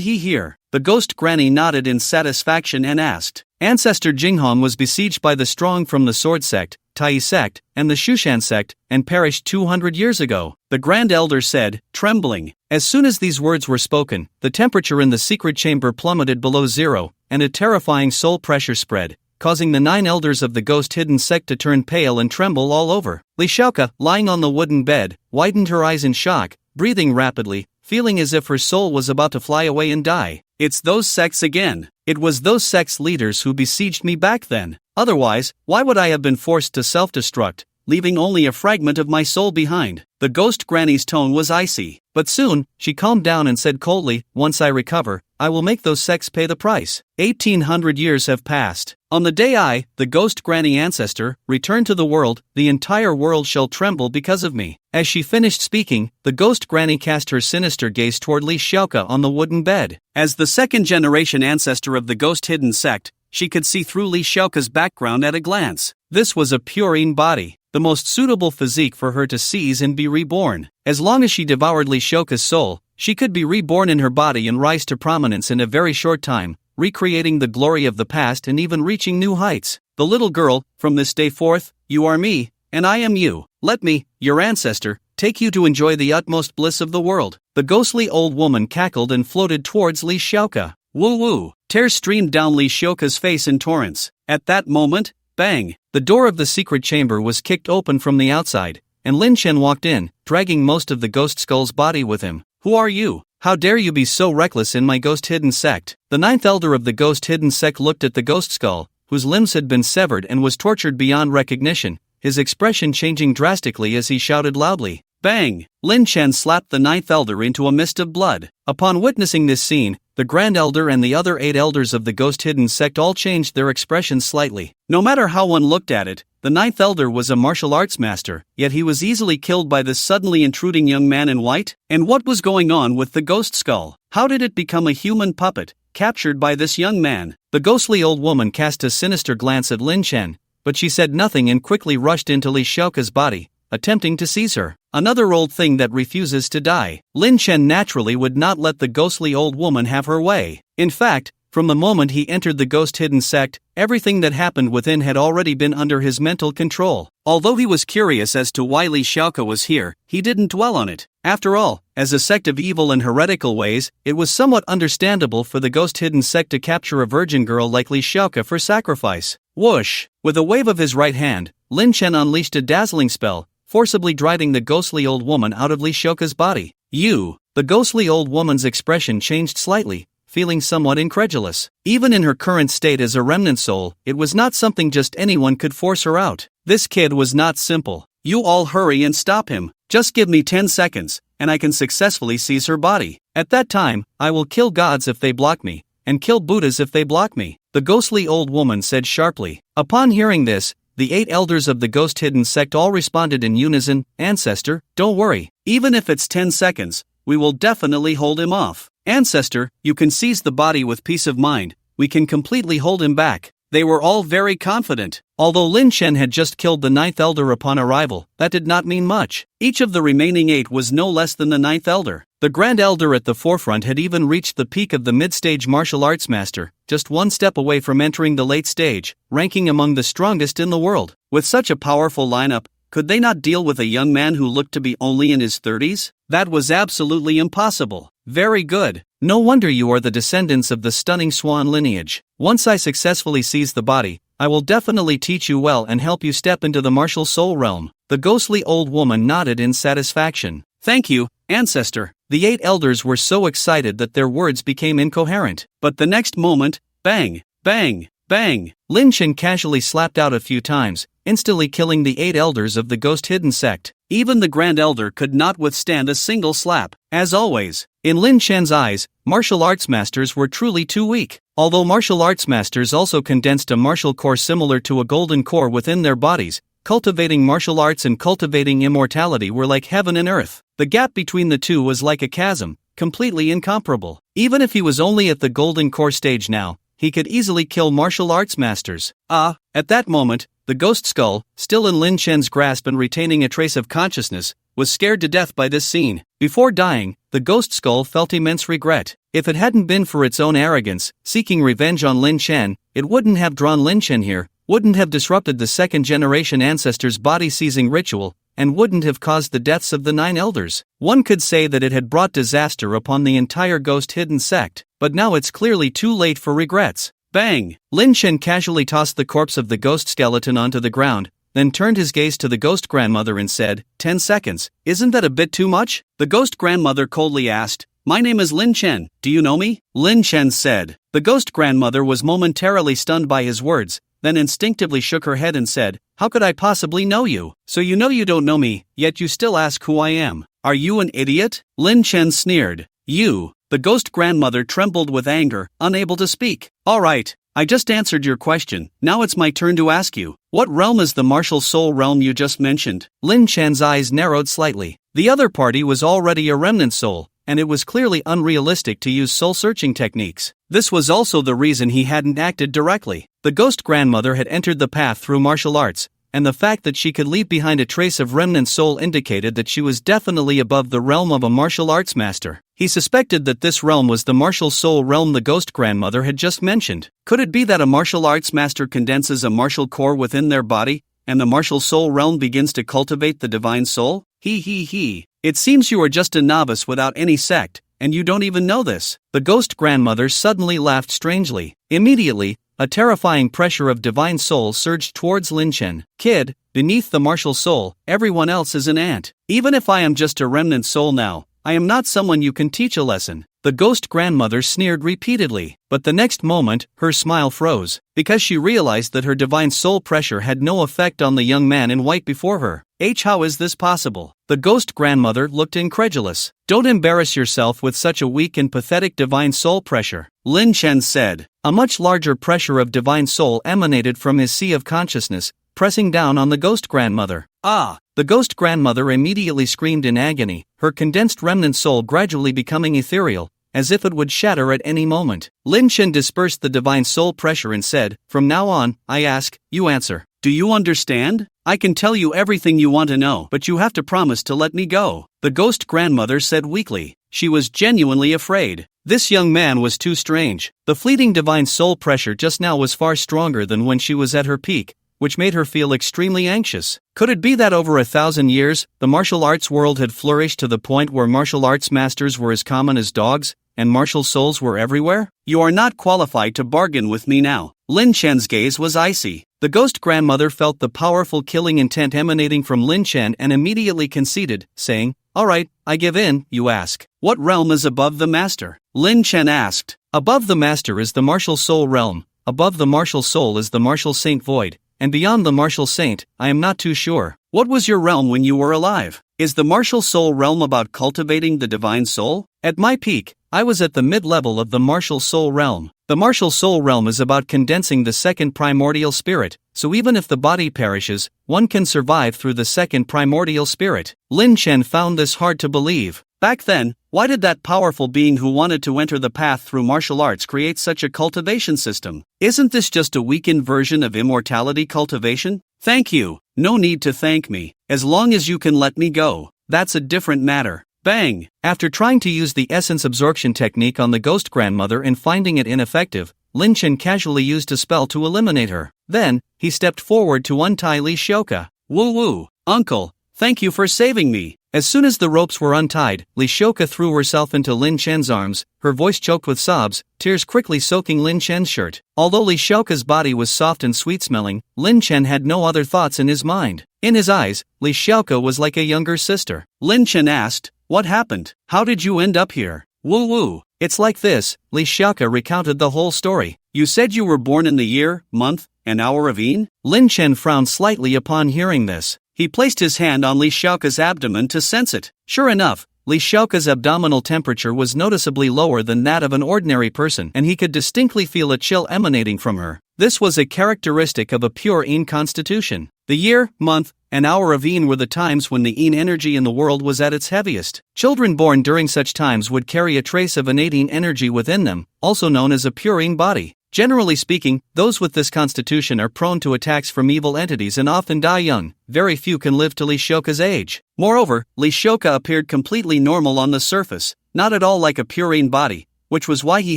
B: he here? The ghost granny nodded in satisfaction and asked. Ancestor Ginghong was besieged by the strong from the Sword Sect, Tai Sect, and the Shushan Sect, and perished 200 years ago, the Grand Elder said, trembling. As soon as these words were spoken, the temperature in the secret chamber plummeted below zero, and a terrifying soul pressure spread, causing the 9 elders of the ghost-hidden sect to turn pale and tremble all over. Li Xiaoke, lying on the wooden bed, widened her eyes in shock, breathing rapidly, feeling as if her soul was about to fly away and die. It's those sects again. It was those sects leaders who besieged me back then. Otherwise, why would I have been forced to self-destruct, leaving only a fragment of my soul behind? The ghost granny's tone was icy, but soon, she calmed down and said coldly, once I recover, I will make those sects pay the price. 1800 years have passed. On the day I, the ghost granny ancestor, return to the world, the entire world shall tremble because of me. As she finished speaking, the ghost granny cast her sinister gaze toward Li Xiaoke on the wooden bed. As the second-generation ancestor of the ghost-hidden sect, she could see through Li Xiaoke's background at a glance. This was a purine body, the most suitable physique for her to seize and be reborn. As long as she devoured Li Xiaoke's soul, she could be reborn in her body and rise to prominence in a very short time, recreating the glory of the past and even reaching new heights. The little girl, from this day forth, you are me, and I am you. Let me, your ancestor, take you to enjoy the utmost bliss of the world. The ghostly old woman cackled and floated towards Li Xiaoke. Woo-woo! Tears streamed down Li Xiaoke's face in torrents. At that moment, bang! The door of the secret chamber was kicked open from the outside, and Lin Chen walked in, dragging most of the ghost skull's body with him. Who are you? How dare you be so reckless in my ghost-hidden sect? The 9th elder of the ghost-hidden sect looked at the ghost skull, whose limbs had been severed and was tortured beyond recognition, his expression changing drastically as he shouted loudly. Bang! Lin Chen slapped the 9th elder into a mist of blood. Upon witnessing this scene, the Grand Elder and the other 8 elders of the ghost-hidden sect all changed their expressions slightly. No matter how one looked at it, the 9th elder was a martial arts master, yet he was easily killed by this suddenly intruding young man in white. And what was going on with the ghost skull? How did it become a human puppet, captured by this young man? The ghostly old woman cast a sinister glance at Lin Chen, but she said nothing and quickly rushed into Li Xiaoke's body, attempting to seize her. Another old thing that refuses to die. Lin Chen naturally would not let the ghostly old woman have her way. In fact, from the moment he entered the ghost-hidden sect, everything that happened within had already been under his mental control. Although he was curious as to why Li Xiaoke was here, he didn't dwell on it. After all, as a sect of evil and heretical ways, it was somewhat understandable for the ghost-hidden sect to capture a virgin girl like Li Xiaoke for sacrifice. Whoosh! With a wave of his right hand, Lin Chen unleashed a dazzling spell, forcibly driving the ghostly old woman out of Li Xiaoke's body. The ghostly old woman's expression changed slightly, feeling somewhat incredulous. Even in her current state as a remnant soul, it was not something just anyone could force her out. This kid was not simple. You all hurry and stop him. Just give me 10 seconds, and I can successfully seize her body. At that time, I will kill gods if they block me, and kill Buddhas if they block me, the ghostly old woman said sharply. Upon hearing this, the 8 elders of the ghost-hidden sect all responded in unison, Ancestor, don't worry. Even if it's 10 seconds, we will definitely hold him off. Ancestor, you can seize the body with peace of mind, we can completely hold him back. They were all very confident. Although Lin Chen had just killed the 9th elder upon arrival, that did not mean much. Each of the remaining 8 was no less than the 9th elder. The Grand Elder at the forefront had even reached the peak of the mid-stage martial arts master, just one step away from entering the late stage, ranking among the strongest in the world. With such a powerful lineup, could they not deal with a young man who looked to be only in his 30s? That was absolutely impossible. Very good. No wonder you are the descendants of the stunning Swan lineage. Once I successfully seize the body, I will definitely teach you well and help you step into the martial soul realm. The ghostly old woman nodded in satisfaction. Thank you, Ancestor. The 8 elders were so excited that their words became incoherent. But the next moment, bang, bang, bang, Lin Chen casually slapped out a few times, instantly killing the 8 elders of the ghost-hidden sect. Even the Grand Elder could not withstand a single slap. As always, in Lin Chen's eyes, martial arts masters were truly too weak. Although martial arts masters also condensed a martial core similar to a golden core within their bodies, cultivating martial arts and cultivating immortality were like heaven and earth. The gap between the two was like a chasm, completely incomparable. Even if he was only at the golden core stage now, he could easily kill martial arts masters. At that moment, the ghost skull, still in Lin Chen's grasp and retaining a trace of consciousness, was scared to death by this scene. Before dying, the ghost skull felt immense regret. If it hadn't been for its own arrogance, seeking revenge on Lin Chen, it wouldn't have drawn Lin Chen here, wouldn't have disrupted the second-generation ancestor's body-seizing ritual, and wouldn't have caused the deaths of the 9 elders. One could say that it had brought disaster upon the entire ghost-hidden sect, but now it's clearly too late for regrets. Bang! Lin Chen casually tossed the corpse of the ghost skeleton onto the ground, then turned his gaze to the ghost grandmother and said, 10 seconds, isn't that a bit too much? The ghost grandmother coldly asked, My name is Lin Chen, do you know me? Lin Chen said. The ghost grandmother was momentarily stunned by his words, then instinctively shook her head and said, How could I possibly know you? So you know you don't know me, yet you still ask who I am. Are you an idiot? Lin Chen sneered. You. The ghost grandmother trembled with anger, unable to speak. All right, I just answered your question, now it's my turn to ask you. What realm is the martial soul realm you just mentioned? Lin Chen's eyes narrowed slightly. The other party was already a remnant soul, and it was clearly unrealistic to use soul-searching techniques. This was also the reason he hadn't acted directly. The ghost grandmother had entered the path through martial arts, and the fact that she could leave behind a trace of remnant soul indicated that she was definitely above the realm of a martial arts master. He suspected that this realm was the martial soul realm the ghost grandmother had just mentioned. Could it be that a martial arts master condenses a martial core within their body, and the martial soul realm begins to cultivate the divine soul? It seems you are just a novice without any sect, and you don't even know this. The ghost grandmother suddenly laughed strangely. Immediately, a terrifying pressure of divine soul surged towards Lin Chen. Kid, beneath the martial soul, everyone else is an ant. Even if I am just a remnant soul now, I am not someone you can teach a lesson. The ghost grandmother sneered repeatedly, but the next moment, her smile froze, because she realized that her divine soul pressure had no effect on the young man in white before her. How is this possible? The ghost grandmother looked incredulous. Don't embarrass yourself with such a weak and pathetic divine soul pressure, Lin Chen said. A much larger pressure of divine soul emanated from his sea of consciousness, pressing down on the ghost grandmother. The ghost grandmother immediately screamed in agony, her condensed remnant soul gradually becoming ethereal, as if it would shatter at any moment. Lin Chen dispersed the divine soul pressure and said, From now on, I ask, you answer. Do you understand? I can tell you everything you want to know, but you have to promise to let me go," the ghost grandmother said weakly. She was genuinely afraid. This young man was too strange. The fleeting divine soul pressure just now was far stronger than when she was at her peak, which made her feel extremely anxious. Could it be that over 1,000 years, the martial arts world had flourished to the point where martial arts masters were as common as dogs, and martial souls were everywhere? "You are not qualified to bargain with me now." Lin Chen's gaze was icy. The ghost grandmother felt the powerful killing intent emanating from Lin Chen and immediately conceded, saying, "Alright, I give in." "You ask, what realm is above the master?" Lin Chen asked. "Above the master is the martial soul realm, above the martial soul is the martial saint void, and beyond the martial saint, I am not too sure." "What was your realm when you were alive? Is the martial soul realm about cultivating the divine soul?" "At my peak, I was at the mid-level of the martial soul realm. The martial soul realm is about condensing the second primordial spirit, so even if the body perishes, one can survive through the second primordial spirit." Lin Chen found this hard to believe. Back then, why did that powerful being who wanted to enter the path through martial arts create such a cultivation system? Isn't this just a weakened version of immortality cultivation? "Thank you. No need to thank me. As long as you can let me go, that's a different matter." Bang! After trying to use the essence absorption technique on the ghost grandmother and finding it ineffective, Lin Chen casually used a spell to eliminate her. Then, he stepped forward to untie Li Shouka. "Woo woo, uncle, thank you for saving me." As soon as the ropes were untied, Li Shouka threw herself into Lin Chen's arms, her voice choked with sobs, tears quickly soaking Lin Chen's shirt. Although Li Shouka's body was soft and sweet-smelling, Lin Chen had no other thoughts in his mind. In his eyes, Li Shouka was like a younger sister. Lin Chen asked, "What happened? How did you end up here?" "Woo woo, it's like this." Li Shouka recounted the whole story. "You said you were born in the year, month, and hour of Een?" Lin Chen frowned slightly upon hearing this. He placed his hand on Li Shouka's abdomen to sense it. Sure enough, Li Shouka's abdominal temperature was noticeably lower than that of an ordinary person, and he could distinctly feel a chill emanating from her. This was a characteristic of a pure Een constitution. The year, month, and hour of Een were the times when the Een energy in the world was at its heaviest. Children born during such times would carry a trace of innate Een energy within them, also known as a pure Een body. Generally speaking, those with this constitution are prone to attacks from evil entities and often die young. Very few can live to Li Shouka's age. Moreover, Li Shouka appeared completely normal on the surface, not at all like a pure Een body, which was why he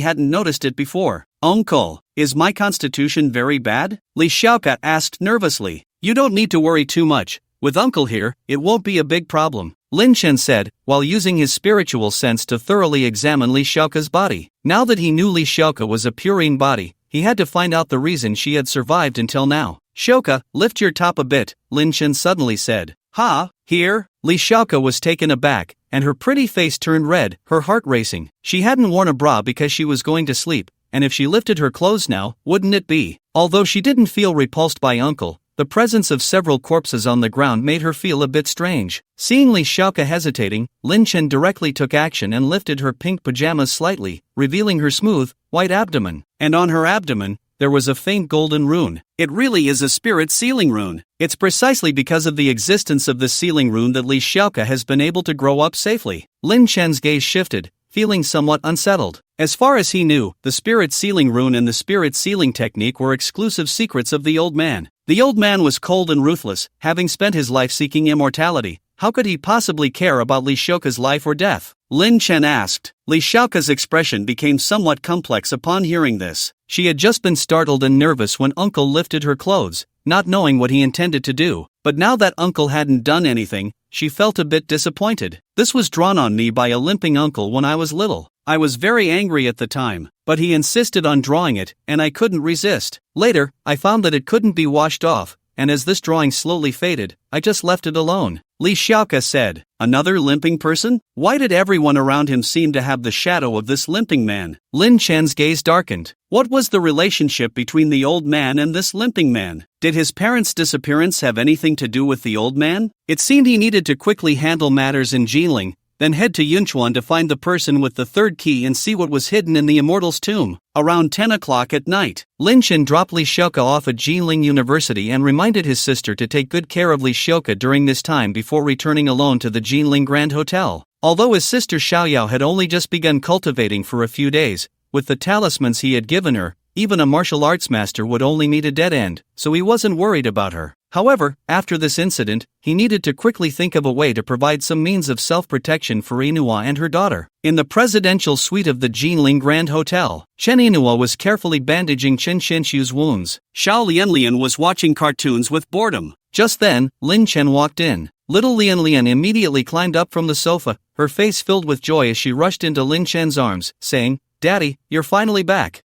B: hadn't noticed it before. "Uncle, is my constitution very bad?" Li Shouka asked nervously. "You don't need to worry too much. With Uncle here, it won't be a big problem," Lin Chen said, while using his spiritual sense to thoroughly examine Li Shouka's body. Now that he knew Li Shouka was a pure Een body, he had to find out the reason she had survived until now. "Shouka, lift your top a bit," Lin Chen suddenly said. "Ha, here?" Li Shouka was taken aback, and her pretty face turned red, her heart racing. She hadn't worn a bra because she was going to sleep, and if she lifted her clothes now, wouldn't it be? Although she didn't feel repulsed by Uncle, the presence of several corpses on the ground made her feel a bit strange. Seeing Li Shouka hesitating, Lin Chen directly took action and lifted her pink pajamas slightly, revealing her smooth, white abdomen. And on her abdomen, there was a faint golden rune. It really is a spirit sealing rune. It's precisely because of the existence of this sealing rune that Li Shouka has been able to grow up safely. Lin Chen's gaze shifted, feeling somewhat unsettled. As far as he knew, the spirit sealing rune and the spirit sealing technique were exclusive secrets of the old man. The old man was cold and ruthless, having spent his life seeking immortality. How could he possibly care about Li Shouka's life or death? Lin Chen asked. Li Shouka's expression became somewhat complex upon hearing this. She had just been startled and nervous when Uncle lifted her clothes, not knowing what he intended to do. But now that Uncle hadn't done anything, she felt a bit disappointed. "This was drawn on me by a limping uncle when I was little. I was very angry at the time, but he insisted on drawing it, and I couldn't resist. Later, I found that it couldn't be washed off, and as this drawing slowly faded, I just left it alone." Li Shouka said. "Another limping person? Why did everyone around him seem to have the shadow of this limping man?" Lin Chen's gaze darkened. What was the relationship between the old man and this limping man? Did his parents' disappearance have anything to do with the old man? It seemed he needed to quickly handle matters in Jinling, then head to Yunchuan to find the person with the third key and see what was hidden in the Immortal's tomb. Around 10 o'clock at night, Lin Chen dropped Li Shouka off at Jinling University and reminded his sister to take good care of Li Shouka during this time before returning alone to the Jinling Grand Hotel. Although his sister Xiaoyao had only just begun cultivating for a few days, with the talismans he had given her, even a martial arts master would only meet a dead end, so he wasn't worried about her. However, after this incident, he needed to quickly think of a way to provide some means of self-protection for Inua and her daughter. In the presidential suite of the Jinling Grand Hotel, Chen Inua was carefully bandaging Chen Xianxu's wounds. Xiao Lianlian was watching cartoons with boredom. Just then, Lin Chen walked in. Little Lianlian immediately climbed up from the sofa, her face filled with joy as she rushed into Lin Chen's arms, saying, "Daddy, you're finally back."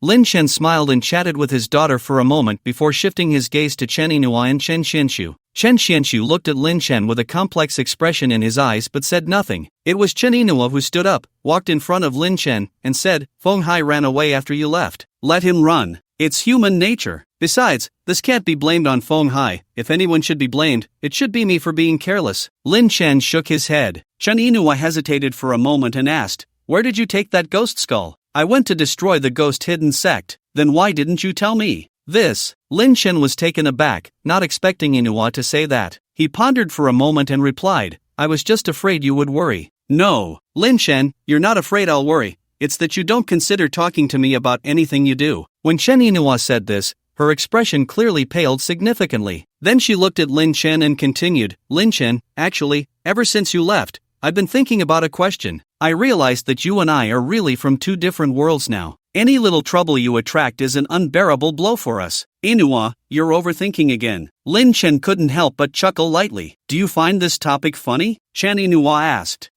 B: Lin Chen smiled and chatted with his daughter for a moment before shifting his gaze to Chen Inua and Chen Xianxu. Chen Xianxu looked at Lin Chen with a complex expression in his eyes but said nothing. It was Chen Inua who stood up, walked in front of Lin Chen, and said, "Feng Hai ran away after you left. Let him run. It's human nature. Besides, this can't be blamed on Feng Hai. If anyone should be blamed, it should be me for being careless." Lin Chen shook his head. Chen Inua hesitated for a moment and asked, "Where did you take that ghost skull?" "I went to destroy the ghost hidden sect." "Then why didn't you tell me?" Lin Chen was taken aback, not expecting Inua to say that. He pondered for a moment and replied, "I was just afraid you would worry." "No, Lin Chen, you're not afraid I'll worry. It's that you don't consider talking to me about anything you do." When Chen Inua said this, her expression clearly paled significantly. Then she looked at Lin Chen and continued, "Lin Chen, actually, ever since you left, I've been thinking about a question. I realized that you and I are really from two different worlds now. Any little trouble you attract is an unbearable blow for us." "Inua, you're overthinking again." Lin Chen couldn't help but chuckle lightly. "Do you find this topic funny?" Chen Inua asked.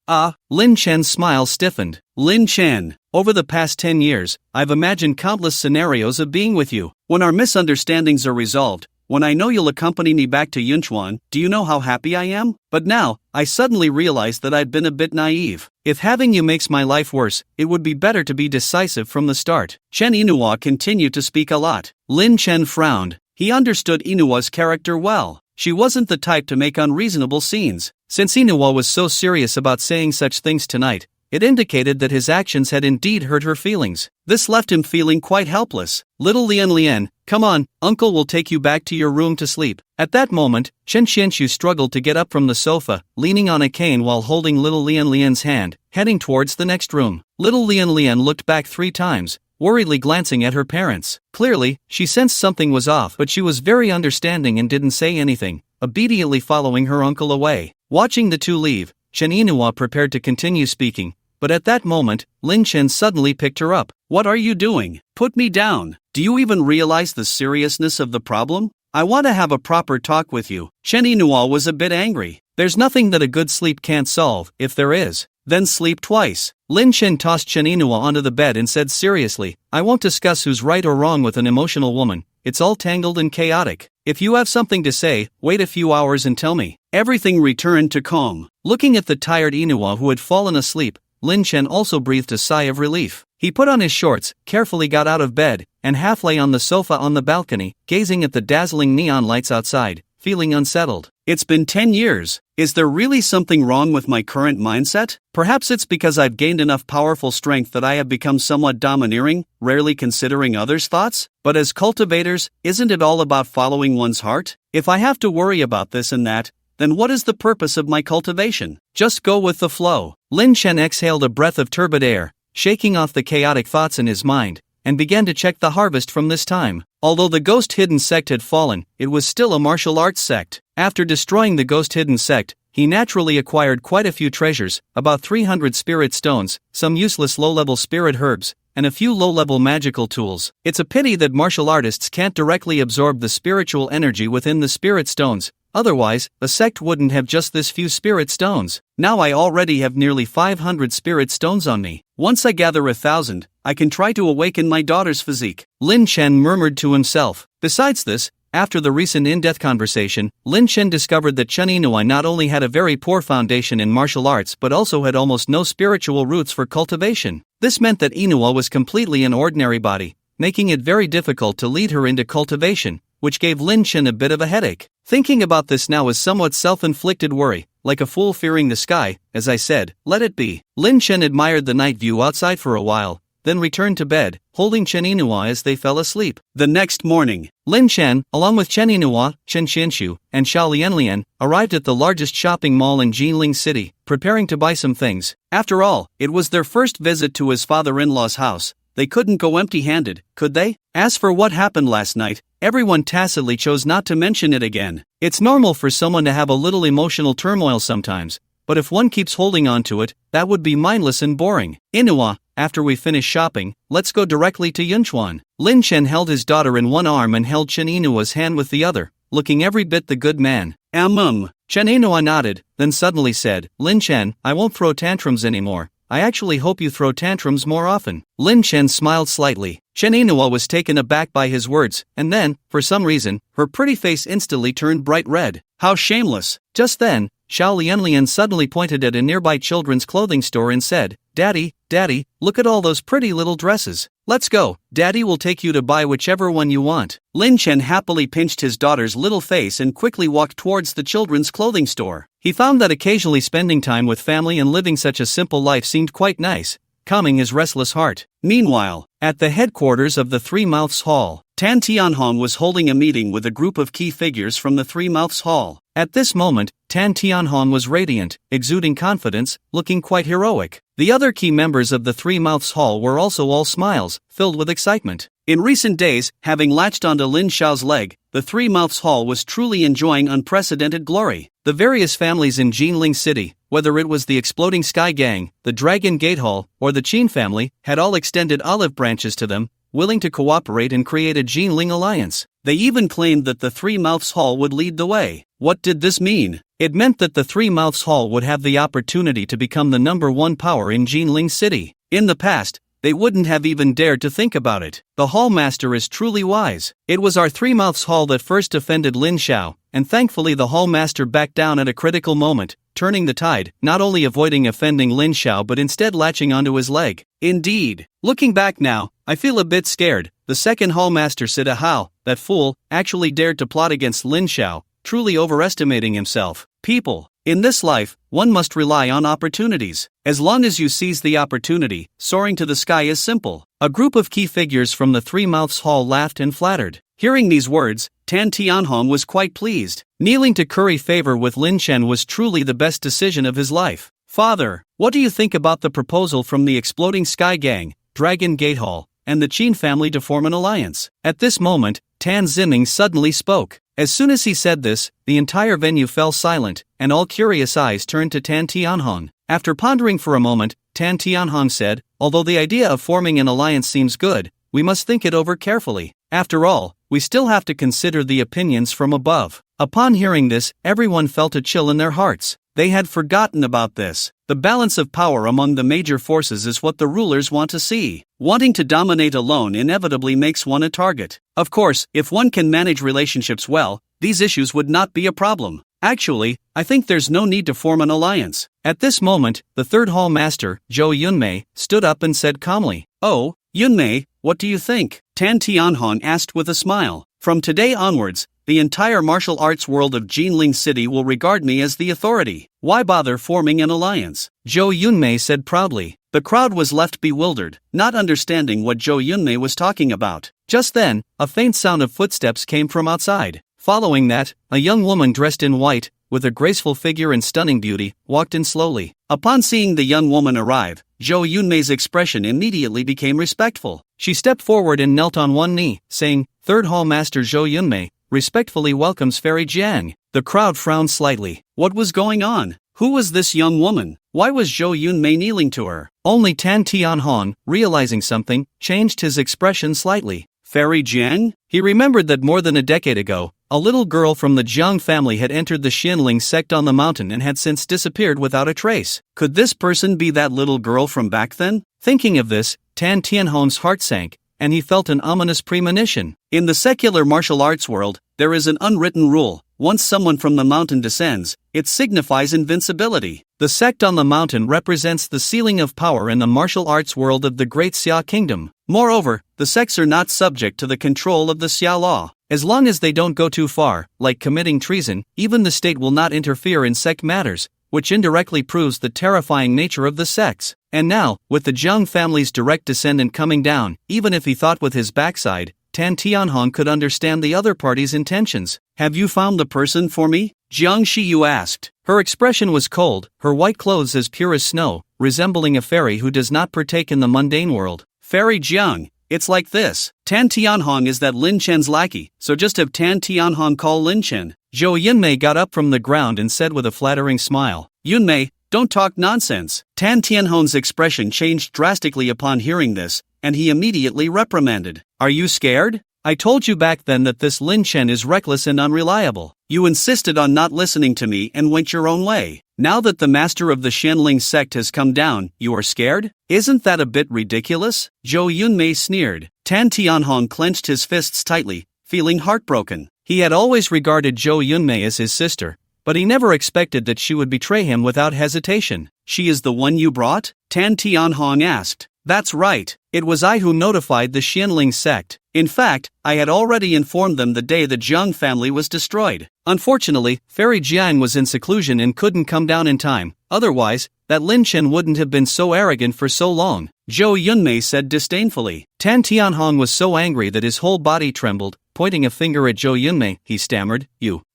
B: Lin Chen's smile stiffened. "Lin Chen, over the past 10 years, I've imagined countless scenarios of being with you. When our misunderstandings are resolved, when I know you'll accompany me back to Yunchuan, do you know how happy I am? But now, I suddenly realized that I'd been a bit naive. If having you makes my life worse, it would be better to be decisive from the start." Chen Inua continued to speak a lot. Lin Chen frowned. He understood Inua's character well. She wasn't the type to make unreasonable scenes. Since Inua was so serious about saying such things tonight, it indicated that his actions had indeed hurt her feelings. This left him feeling quite helpless. "Little Lian, come on, uncle will take you back to your room to sleep." At that moment, Chen Xianxu struggled to get up from the sofa, leaning on a cane while holding little Lian's hand, heading towards the next room. Little Lian looked back 3 times, worriedly glancing at her parents. Clearly, she sensed something was off, but she was very understanding and didn't say anything, obediently following her uncle away. Watching the two leave, Chen Inua prepared to continue speaking, but at that moment, Lin Chen suddenly picked her up. "What are you doing? Put me down. Do you even realize the seriousness of the problem? I want to have a proper talk with you." Chen Inua was a bit angry. "There's nothing that a good sleep can't solve, if there is. Then sleep twice." Lin Chen tossed Chen Inua onto the bed and said seriously, "I won't discuss who's right or wrong with an emotional woman. It's all tangled and chaotic. If you have something to say, wait a few hours and tell me." Everything returned to calm. Looking at the tired Inua who had fallen asleep, Lin Chen also breathed a sigh of relief. He put on his shorts, carefully got out of bed, and half lay on the sofa on the balcony, gazing at the dazzling neon lights outside, feeling unsettled. "It's been 10 years. Is there really something wrong with my current mindset? Perhaps it's because I've gained enough powerful strength that I have become somewhat domineering, rarely considering others' thoughts? But as cultivators, isn't it all about following one's heart? If I have to worry about this and that, then what is the purpose of my cultivation? Just go with the flow." Lin Chen exhaled a breath of turbid air, shaking off the chaotic thoughts in his mind, and began to check the harvest from this time. Although the ghost hidden sect had fallen, it was still a martial arts sect. After destroying the ghost hidden sect, he naturally acquired quite a few treasures, about 300 spirit stones, some useless low-level spirit herbs, and a few low-level magical tools. It's a pity that martial artists can't directly absorb the spiritual energy within the spirit stones. Otherwise, a sect wouldn't have just this few spirit stones. Now I already have nearly 500 spirit stones on me. Once I gather 1,000, I can try to awaken my daughter's physique." Lin Chen murmured to himself. Besides this, after the recent in-depth conversation, Lin Chen discovered that Chen Inui not only had a very poor foundation in martial arts but also had almost no spiritual roots for cultivation. This meant that Inua was completely an ordinary body, making it very difficult to lead her into cultivation, which gave Lin Chen a bit of a headache. Thinking about this now is somewhat self-inflicted worry, like a fool fearing the sky. As I said, let it be. Lin Chen admired the night view outside for a while, then returned to bed, holding Chen Inua as they fell asleep. The next morning, Lin Chen, along with Chen Inua, Chen Xianxu, and Xiao Lianlian, arrived at the largest shopping mall in Jinling City, preparing to buy some things. After all, it was their first visit to his father-in-law's house. they couldn't go empty-handed, could they? As for what happened last night, everyone tacitly chose not to mention it again. It's normal for someone to have a little emotional turmoil sometimes, but if one keeps holding on to it, that would be mindless and boring. Inua, after we finish shopping, let's go directly to Yunchuan. Lin Chen held his daughter in one arm and held Chen Inua's hand with the other, looking every bit the good man. Chen Inua nodded, then suddenly said, Lin Chen, I won't throw tantrums anymore. I actually hope you throw tantrums more often. Lin Chen smiled slightly. Chen Inua was taken aback by his words, and then, for some reason, her pretty face instantly turned bright red. How shameless! Just then, Xiao Lianlian suddenly pointed at a nearby children's clothing store and said, Daddy, look at all those pretty little dresses. Let's go, Daddy will take you to buy whichever one you want. Lin Chen happily pinched his daughter's little face and quickly walked towards the children's clothing store. He found that occasionally spending time with family and living such a simple life seemed quite nice, calming his restless heart. Meanwhile, at the headquarters of the Three Mouths Hall, Tan Tianhong was holding a meeting with a group of key figures from the Three Mouths Hall. At this moment, Tan Tianhong was radiant, exuding confidence, looking quite heroic. The other key members of the Three Mouths Hall were also all smiles, filled with excitement. In recent days, having latched onto Lin Xiao's leg, the Three Mouths Hall was truly enjoying unprecedented glory. The various families in Jinling City, whether it was the Exploding Sky Gang, the Dragon Gate Hall, or the Qin family, had all extended olive branches to them, willing to cooperate and create a Jinling alliance. They even claimed that the Three Mouths Hall would lead the way. What did this mean? It meant that the Three Mouths Hall would have the opportunity to become the #1 power in Jinling City. In the past, they wouldn't have even dared to think about it. The Hall Master is truly wise. It was our Three Mouths Hall that first offended Lin Xiao, and thankfully the Hall Master backed down at a critical moment, turning the tide, not only avoiding offending Lin Xiao but instead latching onto his leg. Indeed. Looking back now, I feel a bit scared. The second Hall Master Sida Hao, that fool, actually dared to plot against Lin Xiao, truly overestimating himself. People, in this life, one must rely on opportunities. As long as you seize the opportunity, soaring to the sky is simple. A group of key figures from the Three Mouths Hall laughed and flattered. Hearing these words, Tan Tianhong was quite pleased. Kneeling to curry favor with Lin Chen was truly the best decision of his life. Father, what do you think about the proposal from the Exploding Sky Gang, Dragon Gate Hall, and the Qin family to form an alliance? At this moment, Tan Ziming suddenly spoke. As soon as he said this, the entire venue fell silent, and all curious eyes turned to Tan Tianhong. After pondering for a moment, Tan Tianhong said, although the idea of forming an alliance seems good, we must think it over carefully. After all, we still have to consider the opinions from above. Upon hearing this, everyone felt a chill in their hearts. They had forgotten about this. The balance of power among the major forces is what the rulers want to see. Wanting to dominate alone inevitably makes one a target. Of course, if one can manage relationships well, these issues would not be a problem. Actually, I think there's no need to form an alliance. At this moment, the third hall master, Zhou Yunmei, stood up and said calmly, Oh, Yunmei, what do you think? Tan Tianhong asked with a smile. From today onwards, the entire martial arts world of Jinling City will regard me as the authority. Why bother forming an alliance? Zhou Yunmei said proudly. The crowd was left bewildered, not understanding what Zhou Yunmei was talking about. Just then, a faint sound of footsteps came from outside. Following that, a young woman dressed in white, with a graceful figure and stunning beauty, walked in slowly. Upon seeing the young woman arrive, Zhou Yunmei's expression immediately became respectful. She stepped forward and knelt on one knee, saying, Third Hall Master Zhou Yunmei respectfully welcomes Fairy Jiang. The crowd frowned slightly. What was going on? Who was this young woman? Why was Zhou Yunmei kneeling to her? Only Tan Tianhong, realizing something, changed his expression slightly. Fairy Jiang? He remembered that more than a decade ago, a little girl from the Jiang family had entered the Xinling sect on the mountain and had since disappeared without a trace. Could this person be that little girl from back then? Thinking of this, Tan Tianhong's heart sank, and he felt an ominous premonition. In the secular martial arts world, there is an unwritten rule. Once someone from the mountain descends, it signifies invincibility. The sect on the mountain represents the ceiling of power in the martial arts world of the Great Xia Kingdom. Moreover, the sects are not subject to the control of the Xia law. As long as they don't go too far, like committing treason, even the state will not interfere in sect matters, which indirectly proves the terrifying nature of the sects. And now, with the Jiang family's direct descendant coming down, even if he thought with his backside, Tan Tianhong could understand the other party's intentions. Have you found the person for me? Jiang Shiyu asked. Her expression was cold, her white clothes as pure as snow, resembling a fairy who does not partake in the mundane world. Fairy Jiang, it's like this. Tan Tianhong is that Lin Chen's lackey, so just have Tan Tianhong call Lin Chen. Zhou Yunmei got up from the ground and said with a flattering smile, Yunmei, don't talk nonsense. Tan Tianhong's expression changed drastically upon hearing this, and he immediately reprimanded. Are you scared? I told you back then that this Lin Chen is reckless and unreliable. You insisted on not listening to me and went your own way. Now that the master of the Xianling sect has come down, you are scared? Isn't that a bit ridiculous? Zhou Yunmei sneered. Tan Tianhong clenched his fists tightly, feeling heartbroken. He had always regarded Zhou Yunmei as his sister, but he never expected that she would betray him without hesitation. She is the one you brought? Tan Tianhong asked. That's right, it was I who notified the Xianling sect. In fact, I had already informed them the day the Jiang family was destroyed. Unfortunately, Fairy Jiang was in seclusion and couldn't come down in time, otherwise, that Lin Chen wouldn't have been so arrogant for so long, Zhou Yunmei said disdainfully. Tan Tianhong was so angry that his whole body trembled. Pointing a finger at Zhou Yunmei, he stammered,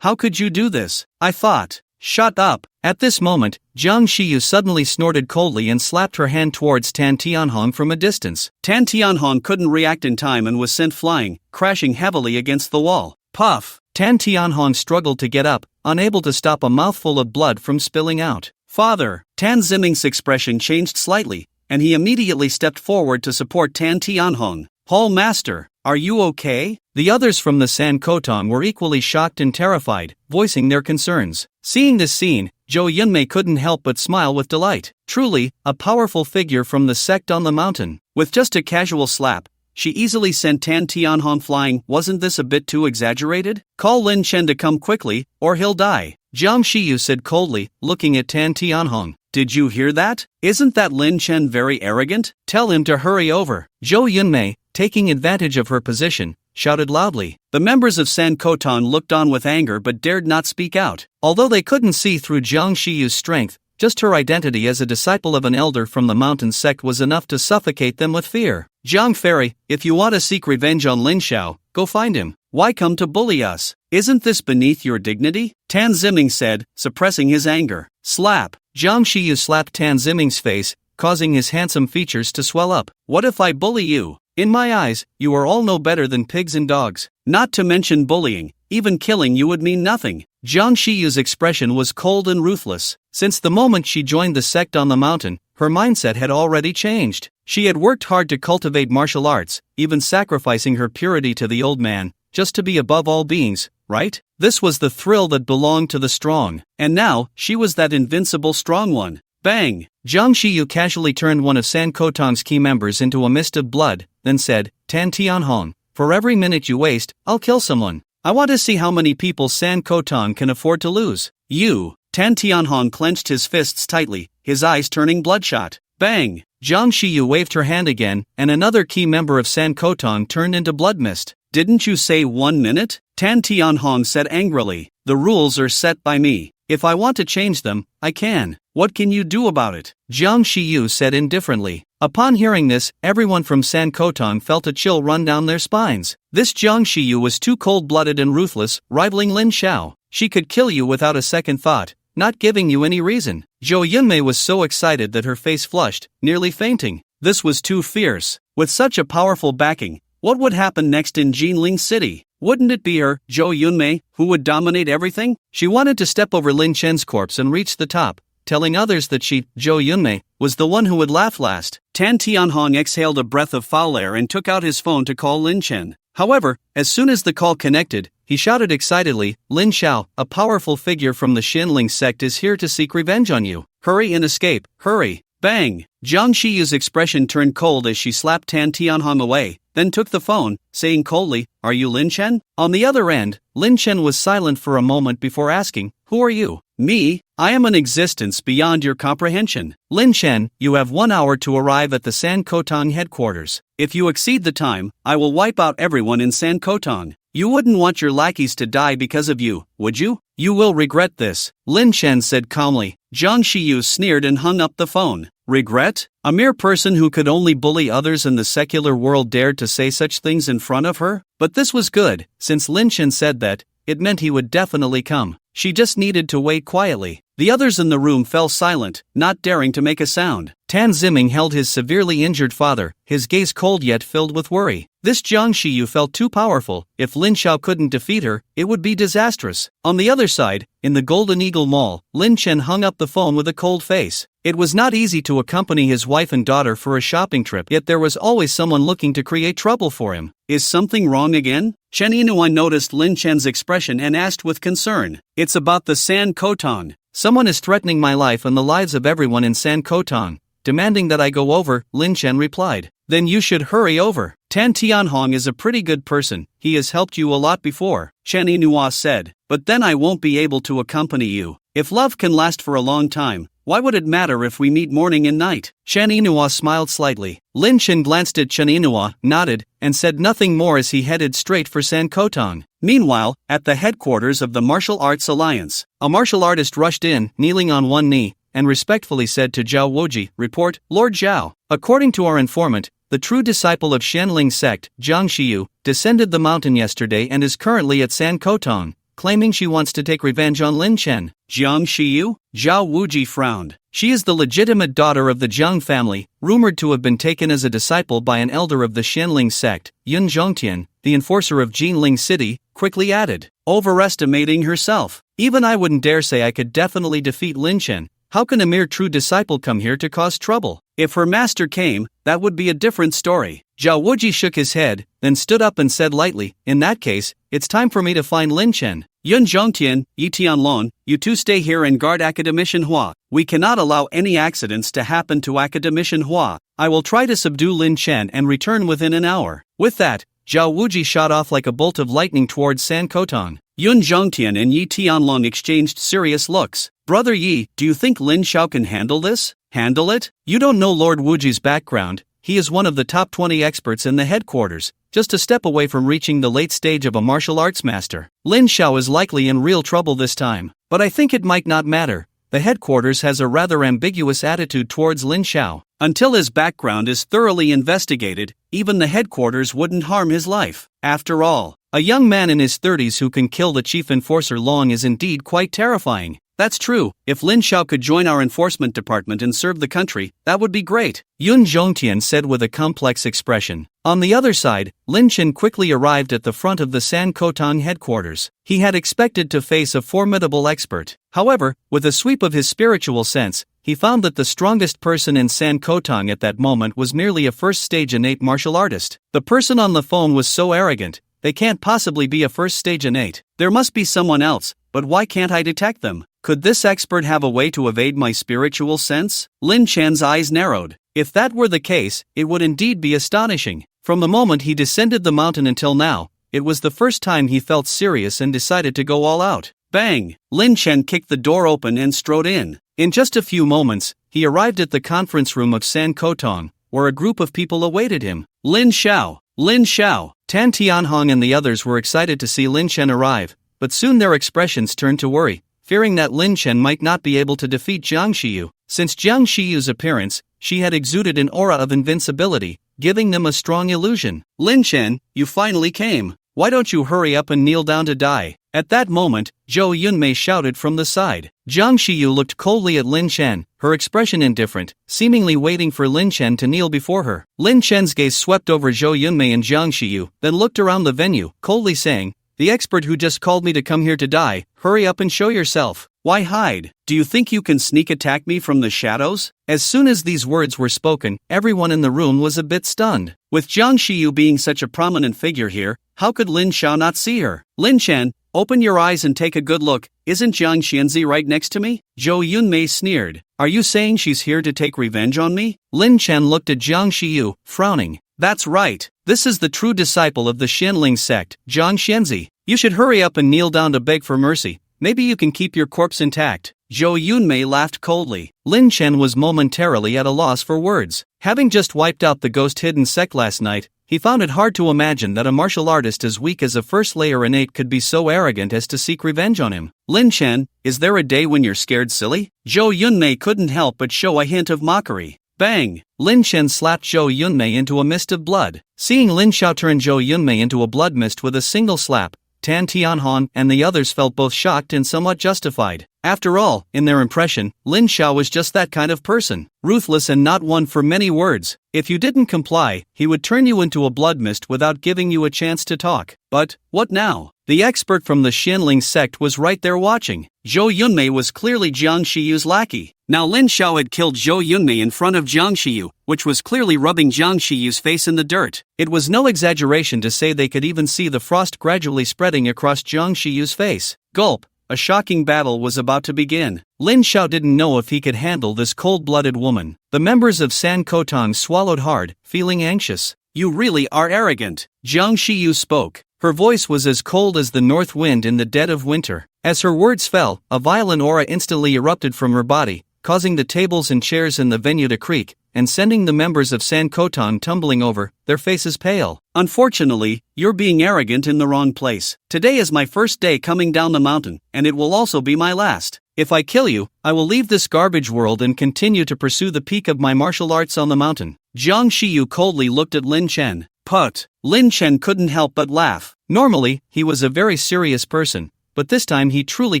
B: how could you do this? I thought. Shut up. At this moment, Jiang Shiyu suddenly snorted coldly and slapped her hand towards Tan Tianhong from a distance. Tan Tianhong couldn't react in time and was sent flying, crashing heavily against the wall. Puff! Tan Tianhong struggled to get up, unable to stop a mouthful of blood from spilling out. Father! Tan Ziming's expression changed slightly, and he immediately stepped forward to support Tan Tianhong. Hall Master, are you okay? The others from the San Kotong were equally shocked and terrified, voicing their concerns. Seeing this scene, Zhou Yunmei couldn't help but smile with delight. Truly, a powerful figure from the sect on the mountain. With just a casual slap, she easily sent Tan Tianhong flying. Wasn't this a bit too exaggerated? Call Lin Chen to come quickly, or he'll die. Jiang Shiyu said coldly, looking at Tan Tianhong. Did you hear that? Isn't that Lin Chen very arrogant? Tell him to hurry over. Zhou Yunmei, taking advantage of her position, shouted loudly. The members of San Kotan looked on with anger but dared not speak out. Although they couldn't see through Jiang Shiyu's strength, just her identity as a disciple of an elder from the mountain sect was enough to suffocate them with fear. Jiang Fairy, if you want to seek revenge on Lin Xiao, go find him. Why come to bully us? Isn't this beneath your dignity? Tan Ziming said, suppressing his anger. Slap. Jiang Shiyu slapped Tan Ziming's face, causing his handsome features to swell up. What if I bully you? In my eyes, you are all no better than pigs and dogs. Not to mention bullying, even killing you would mean nothing. Jiang Shiyu's expression was cold and ruthless. Since the moment she joined the sect on the mountain, her mindset had already changed. She had worked hard to cultivate martial arts, even sacrificing her purity to the old man, just to be above all beings, right? This was the thrill that belonged to the strong, and now, she was that invincible strong one. Bang! Jiang Shiyu casually turned one of San Kotong's key members into a mist of blood, then said, Tan Tianhong, for every minute you waste, I'll kill someone. I want to see how many people San Kotong can afford to lose. You! Tan Tianhong clenched his fists tightly, his eyes turning bloodshot. Bang! Jiang Shiyu waved her hand again, and another key member of San Kotong turned into blood mist. Didn't you say 1 minute? Tan Tianhong said angrily. The rules are set by me. If I want to change them, I can. What can you do about it? Jiang Shiyu said indifferently. Upon hearing this, everyone from San Kotong felt a chill run down their spines. This Jiang Shiyu was too cold-blooded and ruthless, rivaling Lin Xiao. She could kill you without a second thought, not giving you any reason. Zhou Yunmei was so excited that her face flushed, nearly fainting. This was too fierce. With such a powerful backing, what would happen next in Jinling City? Wouldn't it be her, Zhou Yunmei, who would dominate everything? She wanted to step over Lin Chen's corpse and reach the top, telling others that she, Zhou Yunmei, was the one who would laugh last. Tan Tianhong exhaled a breath of foul air and took out his phone to call Lin Chen. However, as soon as the call connected, he shouted excitedly, Lin Xiao, a powerful figure from the Xianling sect is here to seek revenge on you. Hurry and escape, hurry. Bang! Jiang Shiyu's expression turned cold as she slapped Tan Tianhong away, then took the phone, saying coldly, Are you Lin Chen? On the other end, Lin Chen was silent for a moment before asking, Who are you? Me? I am an existence beyond your comprehension. Lin Chen, you have 1 hour to arrive at the San Kotong headquarters. If you exceed the time, I will wipe out everyone in San Kotong. You wouldn't want your lackeys to die because of you, would you? You will regret this, Lin Chen said calmly. Jiang Shiyu sneered and hung up the phone. Regret? A mere person who could only bully others in the secular world dared to say such things in front of her? But this was good, since Lin Chen said that, it meant he would definitely come. She just needed to wait quietly. The others in the room fell silent, not daring to make a sound. Tan Ziming held his severely injured father, his gaze cold yet filled with worry. This Jiang Shiyu felt too powerful. If Lin Xiao couldn't defeat her, it would be disastrous. On the other side, in the Golden Eagle Mall, Lin Chen hung up the phone with a cold face. It was not easy to accompany his wife and daughter for a shopping trip, yet there was always someone looking to create trouble for him.
A: Is something wrong again? Chen Yinhuan noticed Lin Chen's expression and asked with concern. It's about the San Kotong.
B: Someone is threatening my life and the lives of everyone in San Kotong, demanding that I go over, Lin Chen replied.
A: Then you should hurry over. Tan Tianhong is a pretty good person, he has helped you a lot before, Chen Yinhua said. But then I won't be able to accompany you. If love can last for a long time, why would it matter if we meet morning and night?
B: Chen Yinhua smiled slightly. Lin Chen glanced at Chen Yinhua, nodded, and said nothing more as he headed straight for San Kotong.
A: Meanwhile, at the headquarters of the Martial Arts Alliance,
B: a martial artist rushed in, kneeling on one knee, and respectfully said to Zhao Woji, "Report, Lord Zhao. According to our informant, the true disciple of Xianling sect, Jiang Shiyu, descended the mountain yesterday and is currently at San Kotong, claiming she wants to take revenge on Lin Chen."
A: Jiang Shiyu? Zhao Wuji frowned.
B: She is the legitimate daughter of the Jiang family, rumored to have been taken as a disciple by an elder of the Xianling sect. Yun Zhongtian, the enforcer of Jinling City, quickly added.
A: Overestimating herself.
B: Even I wouldn't dare say I could definitely defeat Lin Chen. How can a mere true disciple come here to cause trouble?
A: If her master came, that would be a different story.
B: Zhao Wuji shook his head, then stood up and said lightly, "In that case, it's time for me to find Lin Chen.
A: Yun Zhongtian, Yi Tianlong, you two stay here and guard Academician Hua. We cannot allow any accidents to happen to Academician Hua. I will try to subdue Lin Chen and return within an hour."
B: With that, Zhao Wuji shot off like a bolt of lightning towards San Kotong.
A: Yun Zhongtian and Yi Tianlong exchanged serious looks. "Brother Yi, do you think Lin Xiao can handle this?"
B: "Handle it? You don't know Lord Wuji's background. He is one of the top 20 experts in the headquarters, just a step away from reaching the late stage of a martial arts master. Lin Xiao is likely in real trouble this time, but I think it might not matter. The headquarters has a rather ambiguous attitude towards Lin Xiao.
A: Until his background is thoroughly investigated, even the headquarters wouldn't harm his life. After all,
B: a young man in his 30s who can kill the chief enforcer Long is indeed quite terrifying."
A: "That's true. If Lin Xiao could join our enforcement department and serve the country, that would be great,"
B: Yun Zhongtian said with a complex expression. On the other side, Lin Chen quickly arrived at the front of the San Kotong headquarters. He had expected to face a formidable expert. However, with a sweep of his spiritual sense, he found that the strongest person in San Kotong at that moment was merely a first-stage innate martial artist. The person on the phone was so arrogant. They can't possibly be a first-stage innate.
A: There must be someone else, but why can't I detect them? Could this expert have a way to evade my spiritual sense? Lin Chan's eyes narrowed. If that were the case, it would indeed be astonishing. From the moment he descended the mountain until now, it was the first time he felt serious and decided to go all out. Bang! Lin Chen kicked the door open and strode in.
B: In just a few moments, he arrived at the conference room of San Kotong, where a group of people awaited him.
A: Lin Xiao! Lin Xiao!
B: Tan Tianhong and the others were excited to see Lin Chen arrive, but soon their expressions turned to worry, fearing that Lin Chen might not be able to defeat Jiang Shiyu. Since Jiang Shiyu's appearance, she had exuded an aura of invincibility, giving them a strong illusion.
A: "Lin Chen, you finally came. Why don't you hurry up and kneel down to die?"
B: At that moment, Zhou Yunmei shouted from the side. Jiang Shiyu looked coldly at Lin Chen, her expression indifferent, seemingly waiting for Lin Chen to kneel before her. Lin Chen's gaze swept over Zhou Yunmei and Jiang Shiyu, then looked around the venue, coldly saying, "The expert who just called me to come here to die, hurry up and show yourself.
A: Why hide? Do you think you can sneak attack me from the shadows?"
B: As soon as these words were spoken, everyone in the room was a bit stunned.
A: With Jiang Shiyu being such a prominent figure here, how could Lin Xiao not see her? "Lin Chen, open your eyes and take a good look. Isn't Jiang Xianzi right next to me?" Zhou Yunmei sneered. "Are you saying she's here to take revenge on me?"
B: Lin Chen looked at Jiang Shiyu, frowning.
A: "That's right. This is the true disciple of the Xianling sect, Jiang Xianzi.
B: You should hurry up and kneel down to beg for mercy. Maybe you can keep your corpse intact."
A: Zhou Yunmei laughed coldly.
B: Lin Chen was momentarily at a loss for words. Having just wiped out the ghost-hidden sect last night, he found it hard to imagine that a martial artist as weak as a first-layer innate could be so arrogant as to seek revenge on him.
A: "Lin Chen, is there a day when you're scared silly?" Zhou Yunmei couldn't help but show a hint of mockery. Bang!
B: Lin Chen slapped Zhou Yunmei into a mist of blood. Seeing Lin Xiao turn Zhou Yunmei into a blood mist with a single slap, Tan Tianhong and the others felt both shocked and somewhat justified. After all, in their impression, Lin Xiao was just that kind of person, ruthless and not one for many words. If you didn't comply, he would turn you into a blood mist without giving you a chance to talk. But, what now? The expert from the Xianling sect was right there watching. Zhou Yunmei was clearly Jiang Shiyu's lackey. Now Lin Xiao had killed Zhou Yunmei in front of Jiang Shiyu, which was clearly rubbing Jiang Shiyu's face in the dirt. It was no exaggeration to say they could even see the frost gradually spreading across Jiang Shiyu's face. Gulp. A shocking battle was about to begin. Lin Xiao didn't know if he could handle this cold-blooded woman. The members of San Kotang swallowed hard, feeling anxious. You really are arrogant. Jiang Shiyu spoke. Her voice was as cold as the north wind in the dead of winter. As her words fell, a violent aura instantly erupted from her body, causing the tables and chairs in the venue to creak, and sending the members of San Kotang tumbling over, their faces pale. Unfortunately, you're being arrogant in the wrong place. Today is my first day coming down the mountain, and it will also be my last. If I kill you, I will leave this garbage world and continue to pursue the peak of my martial arts on the mountain. Jiang Shiyu coldly looked at Lin Chen. Put. Lin Chen couldn't help but laugh. Normally, he was a very serious person, but this time he truly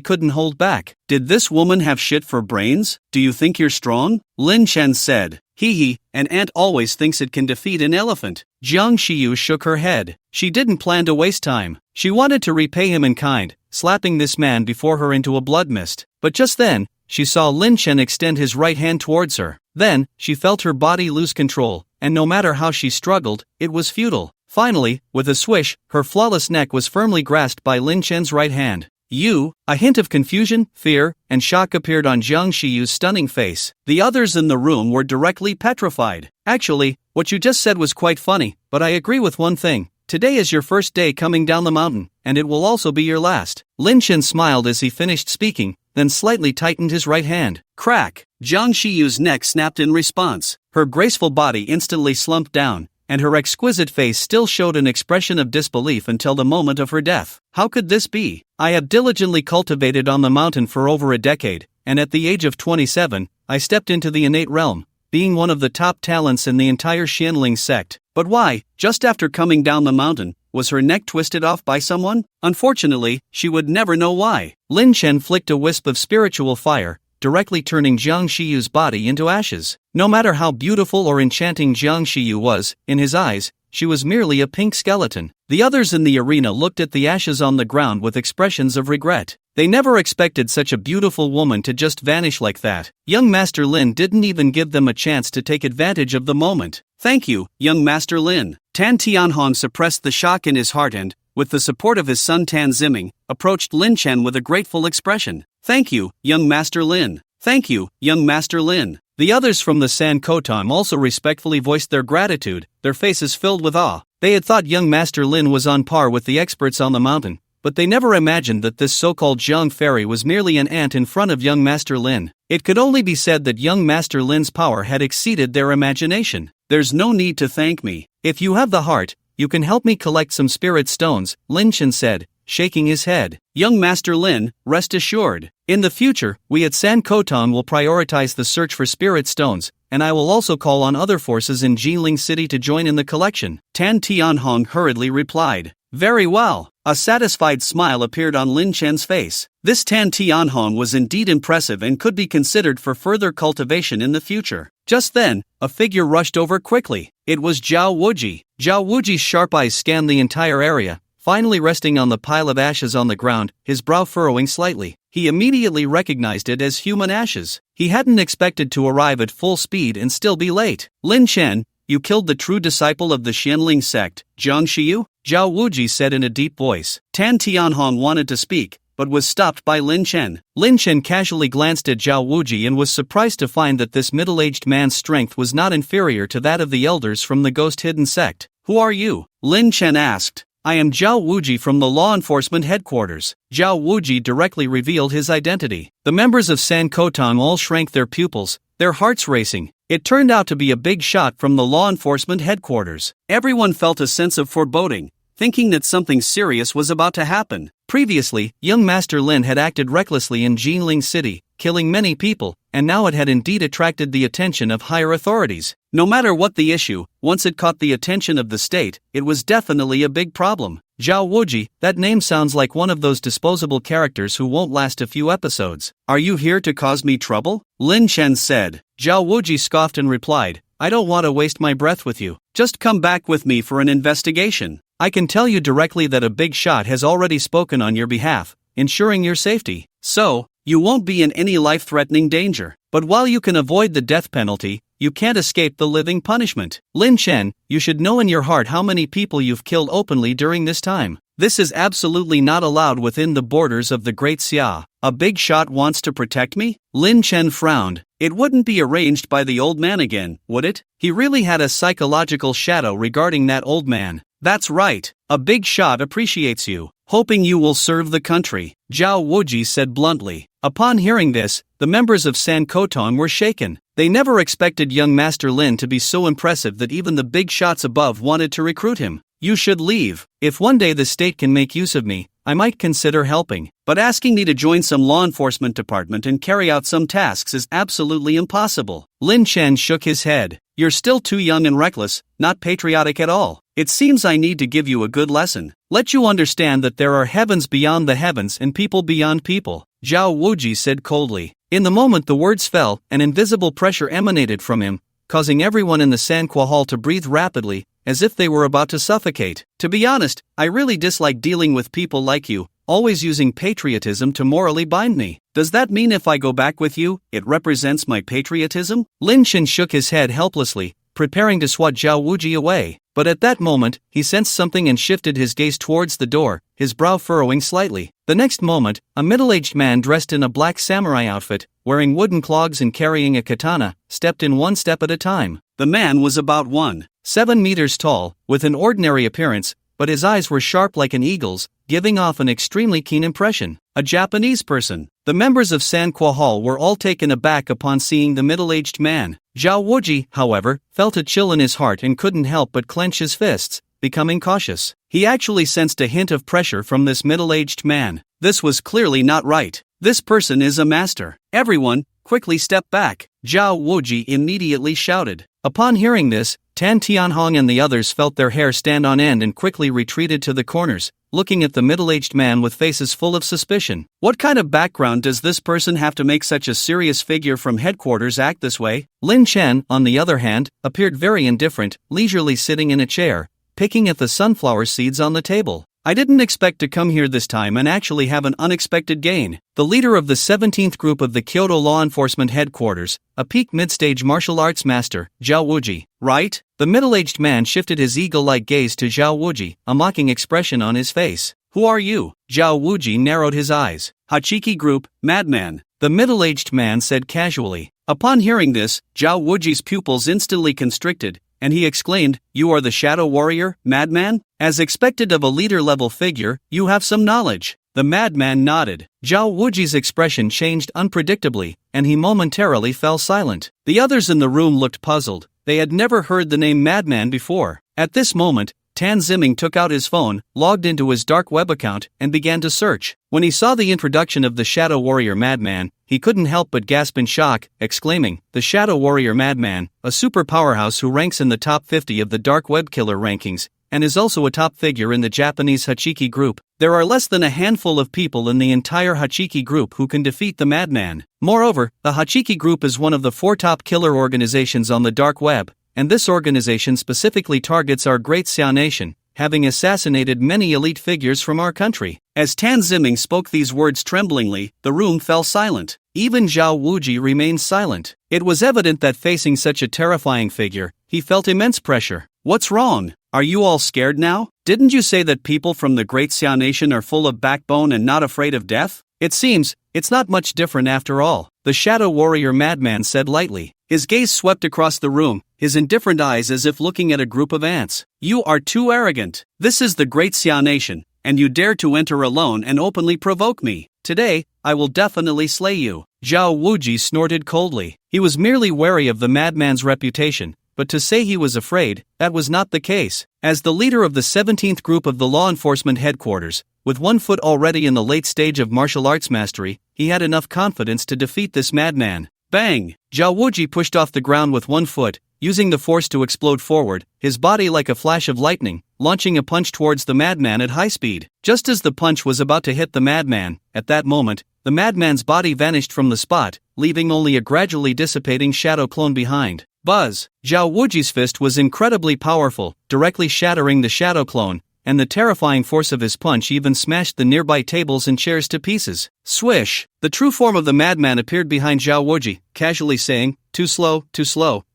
B: couldn't hold back. Did this woman have shit for brains? Do you think you're strong? Lin Chen said. Hee, an ant always thinks it can defeat an elephant. Jiang Shiyu shook her head. She didn't plan to waste time. She wanted to repay him in kind, slapping this man before her into a blood mist. But just then, she saw Lin Chen extend his right hand towards her. Then, she felt her body lose control, and no matter how she struggled, it was futile. Finally, with a swish, her flawless neck was firmly grasped by Lin Chen's right hand. A hint of confusion, fear, and shock appeared on Jiang Shiyu's stunning face. The others in the room were directly petrified. Actually, what you just said was quite funny, but I agree with one thing. Today is your first day coming down the mountain, and it will also be your last. Lin Chen smiled as he finished speaking, then slightly tightened his right hand. Crack! Jiang Shiyu's neck snapped in response. Her graceful body instantly slumped down, and her exquisite face still showed an expression of disbelief until the moment of her death. How could this be? I have diligently cultivated on the mountain for over a decade, and at the age of 27, I stepped into the innate realm, being one of the top talents in the entire Xianling sect. But why, just after coming down the mountain, was her neck twisted off by someone? Unfortunately, she would never know why. Lin Chen flicked a wisp of spiritual fire, directly turning Jiang Shiyu's body into ashes. No matter how beautiful or enchanting Jiang Shiyu was, in his eyes, she was merely a pink skeleton. The others in the arena looked at the ashes on the ground with expressions of regret. They never expected such a beautiful woman to just vanish like that. Young Master Lin didn't even give them a chance to take advantage of the moment. Thank you, young Master Lin. Tan Tianhong suppressed the shock in his heart and, with the support of his son Tan Ziming, approached Lin Chen with a grateful expression. Thank you, young Master Lin. Thank you, young Master Lin. The others from the San Kotang also respectfully voiced their gratitude, their faces filled with awe. They had thought young Master Lin was on par with the experts on the mountain, but they never imagined that this so-called Zhang fairy was merely an ant in front of young Master Lin. It could only be said that young Master Lin's power had exceeded their imagination. There's no need to thank me. If you have the heart, you can help me collect some spirit stones, Lin Chen said, shaking his head. Young Master Lin, rest assured. In the future, we at San Kotang will prioritize the search for spirit stones, and I will also call on other forces in Jiling City to join in the collection. Tan Tianhong hurriedly replied. Very well. A satisfied smile appeared on Lin Chen's face. This Tan Tianhong was indeed impressive and could be considered for further cultivation in the future. Just then, a figure rushed over quickly. It was Zhao Wuji. Zhao Wuji's sharp eyes scanned the entire area, finally resting on the pile of ashes on the ground, his brow furrowing slightly. He immediately recognized it as human ashes. He hadn't expected to arrive at full speed and still be late. Lin Chen, you killed the true disciple of the Xianling sect, Jiang Shiyu? Zhao Wuji said in a deep voice. Tan Tianhong wanted to speak, but was stopped by Lin Chen. Lin Chen casually glanced at Zhao Wuji and was surprised to find that this middle-aged man's strength was not inferior to that of the elders from the Ghost Hidden sect. Who are you? Lin Chen asked. I am Zhao Wuji from the law enforcement headquarters. Zhao Wuji directly revealed his identity. The members of San Kotang all shrank their pupils, their hearts racing. It turned out to be a big shot from the law enforcement headquarters. Everyone felt a sense of foreboding, thinking that something serious was about to happen. Previously, young Master Lin had acted recklessly in Jiling City, killing many people, and now it had indeed attracted the attention of higher authorities. No matter what the issue, once it caught the attention of the state, it was definitely a big problem. Zhao Wuji, that name sounds like one of those disposable characters who won't last a few episodes.
A: Are you here to cause me trouble? Lin Chen said.
B: Zhao Wuji scoffed and replied, I don't want to waste my breath with you.
A: Just come back with me for an investigation.
B: I can tell you directly that a big shot has already spoken on your behalf, ensuring your safety.
A: So, you won't be in any life-threatening danger.
B: But while you can avoid the death penalty, you can't escape the living punishment. Lin Chen, you should know in your heart how many people you've killed openly during this time.
A: This is absolutely not allowed within the borders of the Great Xia. A big shot wants to protect me?
B: Lin Chen frowned.
A: It wouldn't be arranged by the old man again, would it?
B: He really had a psychological shadow regarding that old man.
A: That's right. A big shot appreciates you, hoping you will serve the country, Zhao Wuji said bluntly.
B: Upon hearing this, the members of San Koton were shaken. They never expected young Master Lin to be so impressive that even the big shots above wanted to recruit him.
A: You should leave.
B: If one day the state can make use of me, I might consider helping.
A: But asking me to join some law enforcement department and carry out some tasks is absolutely impossible.
B: Lin Chen shook his head.
A: You're still too young and reckless, not patriotic at all. It seems I need to give you a good lesson.
B: Let you understand that there are heavens beyond the heavens and people beyond people,
A: Zhao Wuji said coldly.
B: In the moment the words fell, an invisible pressure emanated from him, causing everyone in the Sanqua Hall to breathe rapidly, as if they were about to suffocate.
A: To be honest, I really dislike dealing with people like you, always using patriotism to morally bind me. Does that mean if I go back with you, it represents my patriotism?
B: Lin Chen shook his head helplessly, preparing to swat Zhao Wuji away. But at that moment, he sensed something and shifted his gaze towards the door, his brow furrowing slightly. The next moment, a middle-aged man dressed in a black samurai outfit, wearing wooden clogs and carrying a katana, stepped in one step at a time.
A: The man was about
B: 1.7 meters tall, with an ordinary appearance, but his eyes were sharp like an eagle's, giving off an extremely keen impression.
A: A Japanese person.
B: The members of Sanqua Hall were all taken aback upon seeing the middle-aged man. Zhao Wuji, however, felt a chill in his heart and couldn't help but clench his fists, becoming cautious. He actually sensed a hint of pressure from this middle-aged man.
A: This was clearly not right. This person is a master. Everyone, quickly step back, Zhao Wuji immediately shouted.
B: Upon hearing this, Tan Tianhong and the others felt their hair stand on end and quickly retreated to the corners, looking at the middle-aged man with faces full of suspicion.
A: What kind of background does this person have to make such a serious figure from headquarters act this way?
B: Lin Chen, on the other hand, appeared very indifferent, leisurely sitting in a chair, picking at the sunflower seeds on the table.
A: I didn't expect to come here this time and actually have an unexpected gain.
B: The leader of the 17th group of the Kyoto Law Enforcement Headquarters, a peak mid-stage martial arts master, Zhao Wuji.
A: Right?
B: The middle-aged man shifted his eagle-like gaze to Zhao Wuji, a mocking expression on his face.
A: Who are you? Zhao Wuji narrowed his eyes. Hachiki Group, madman.
B: The middle-aged man said casually.
A: Upon hearing this, Zhao Wuji's pupils instantly constricted, and he exclaimed, You are the Shadow Warrior, madman? As expected of a leader-level figure, you have some knowledge. The madman nodded.
B: Zhao Wuji's expression changed unpredictably, and he momentarily fell silent.
A: The others in the room looked puzzled. They had never heard the name madman before.
B: At this moment, Tan Ziming took out his phone, logged into his dark web account, and began to search. When he saw the introduction of the Shadow Warrior Madman, he couldn't help but gasp in shock, exclaiming, The Shadow Warrior Madman, a super powerhouse who ranks in the top 50 of the dark web killer rankings, and is also a top figure in the Japanese Hachiki group.
A: There are less than a handful of people in the entire Hachiki group who can defeat the madman.
B: Moreover, the Hachiki group is one of the 4 top killer organizations on the dark web, and this organization specifically targets our Great Xia nation, having assassinated many elite figures from our country.
A: As Tan Ziming spoke these words tremblingly, the room fell silent.
B: Even Zhao Wuji remained silent. It was evident that facing such a terrifying figure, he felt immense pressure.
A: What's wrong? Are you all scared now? Didn't you say that people from the Great Xia nation are full of backbone and not afraid of death?
B: It seems, it's not much different after all, the Shadow Warrior Madman said lightly.
A: His gaze swept across the room, his indifferent eyes as if looking at a group of ants. You are too arrogant. This is the Great Xia nation, and you dare to enter alone and openly provoke me. Today, I will definitely slay you.
B: Zhao Wuji snorted coldly. He was merely wary of the madman's reputation, but to say he was afraid, that was not the case. As the leader of the 17th group of the law enforcement headquarters, with 1 foot already in the late stage of martial arts mastery, he had enough confidence to defeat this madman.
A: Bang!
B: Zhao Wuji pushed off the ground with 1 foot, using the force to explode forward, his body like a flash of lightning, launching a punch towards the madman at high speed. Just as the punch was about to hit the madman, at that moment, the madman's body vanished from the spot, leaving only a gradually dissipating shadow clone behind. Buzz! Zhao Wuji's fist was incredibly powerful, directly shattering the shadow clone, and the terrifying force of his punch even smashed the nearby tables and chairs to pieces. Swish! The true form of the madman appeared behind Zhao Wuji, casually saying, too slow,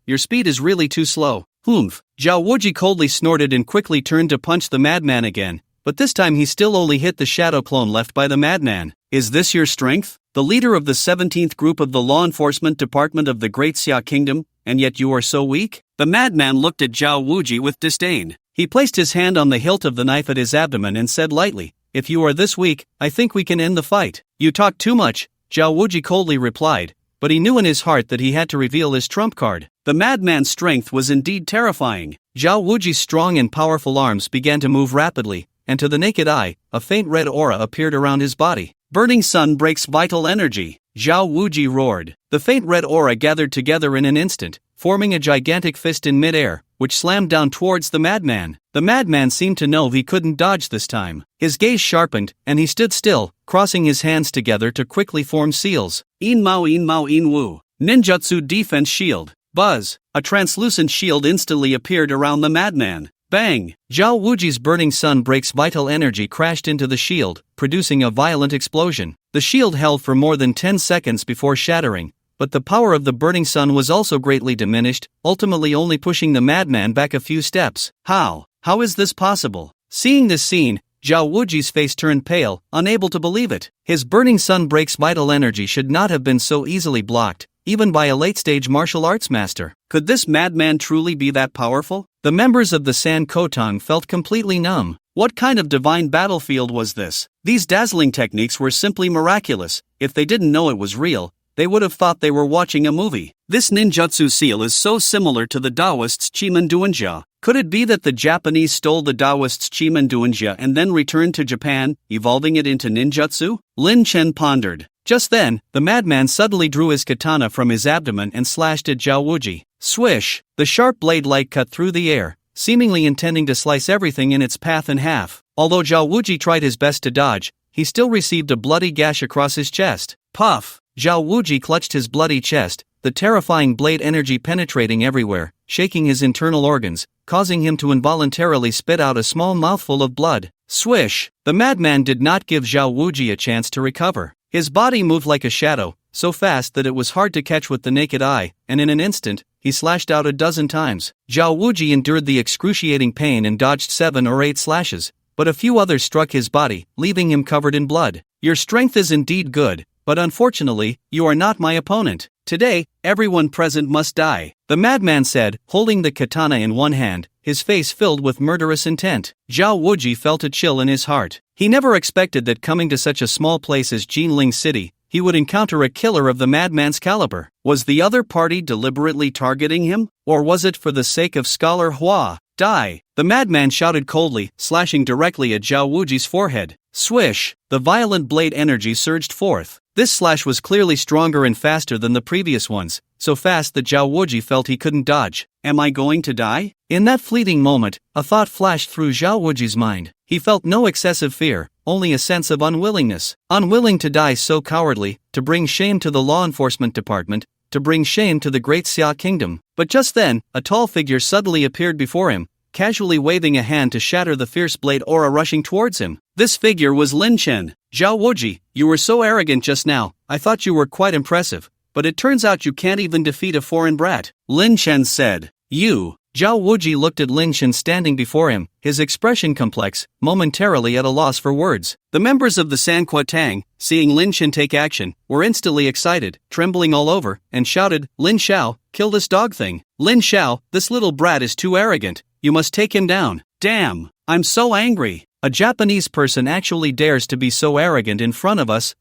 B: your speed is really too slow. Humph! Zhao Wuji coldly snorted and quickly turned to punch the madman again, but this time he still only hit the shadow clone left by the madman. Is this your strength? The leader of the 17th group of the law enforcement department of the Great Xia Kingdom, and yet you are so weak? The madman looked at Zhao Wuji with disdain. He placed his hand on the hilt of the knife at his abdomen and said lightly, if you are this weak, I think we can end the fight. You talk too much, Zhao Wuji coldly replied, but he knew in his heart that he had to reveal his trump card. The madman's strength was indeed terrifying. Zhao Wuji's strong and powerful arms began to move rapidly, and to the naked eye, a faint red aura appeared around his body. Burning sun breaks vital energy, Zhao Wuji roared. The faint red aura gathered together in an instant, forming a gigantic fist in midair, which slammed down towards the madman. The madman seemed to know he couldn't dodge this time. His gaze sharpened, and he stood still, crossing his hands together to quickly form seals. In Mao In Wu. Ninjutsu Defense Shield. Buzz! A translucent shield instantly appeared around the madman. Bang! Zhao Wuji's burning sun breaks vital energy crashed into the shield, producing a violent explosion. The shield held for more than 10 seconds before shattering, but the power of the burning sun was also greatly diminished, ultimately only pushing the madman back a few steps. How? How is this possible? Seeing this scene, Zhao Wuji's face turned pale, unable to believe it. His burning sun breaks vital energy should not have been so easily blocked, even by a late-stage martial arts master. Could this madman truly be that powerful? The members of the San Kotang felt completely numb. What kind of divine battlefield was this? These dazzling techniques were simply miraculous. If they didn't know it was real, they would have thought they were watching a movie. This ninjutsu seal is so similar to the Taoists' Chimen Duanjia. Could it be that the Japanese stole the Taoists' Chimen Duanjia and then returned to Japan, evolving it into ninjutsu? Lin Chen pondered. Just then, the madman suddenly drew his katana from his abdomen and slashed at Zhao Wuji. Swish! The sharp blade-like cut through the air, seemingly intending to slice everything in its path in half. Although Zhao Wuji tried his best to dodge, he still received a bloody gash across his chest. Puff! Zhao Wuji clutched his bloody chest, the terrifying blade energy penetrating everywhere, shaking his internal organs, causing him to involuntarily spit out a small mouthful of blood. Swish! The madman did not give Zhao Wuji a chance to recover. His body moved like a shadow, so fast that it was hard to catch with the naked eye, and in an instant, he slashed out 12 times. Zhao Wuji endured the excruciating pain and dodged 7 or 8 slashes, but a few others struck his body, leaving him covered in blood. Your strength is indeed good, but unfortunately, you are not my opponent. Today, everyone present must die, the madman said, holding the katana in one hand, his face filled with murderous intent. Zhao Wuji felt a chill in his heart. He never expected that coming to such a small place as Jinling City, he would encounter a killer of the madman's caliber. Was the other party deliberately targeting him, or was it for the sake of Scholar Hua? Die! The madman shouted coldly, slashing directly at Zhao Wuji's forehead. Swish! The violent blade energy surged forth. This slash was clearly stronger and faster than the previous ones, so fast that Zhao Wuji felt he couldn't dodge. Am I going to die? In that fleeting moment, a thought flashed through Zhao Wuji's mind. He felt no excessive fear, only a sense of unwillingness. Unwilling to die so cowardly, to bring shame to the law enforcement department, to bring shame to the Great Xia Kingdom. But just then, a tall figure suddenly appeared before him, casually waving a hand to shatter the fierce blade aura rushing towards him. This figure was Lin Chen. Zhao Wuji, you were so arrogant just now, I thought you were quite impressive, but it turns out you can't even defeat a foreign brat. Lin Chen said. You. Zhao Wuji looked at Lin Chen standing before him, his expression complex, momentarily at a loss for words. The members of the Sanqua Tang, seeing Lin Chen take action, were instantly excited, trembling all over, and shouted, Lin Xiao, kill this dog thing. Lin Xiao, this little brat is too arrogant, you must take him down. Damn, I'm so angry. A Japanese person actually dares to be so arrogant in front of us.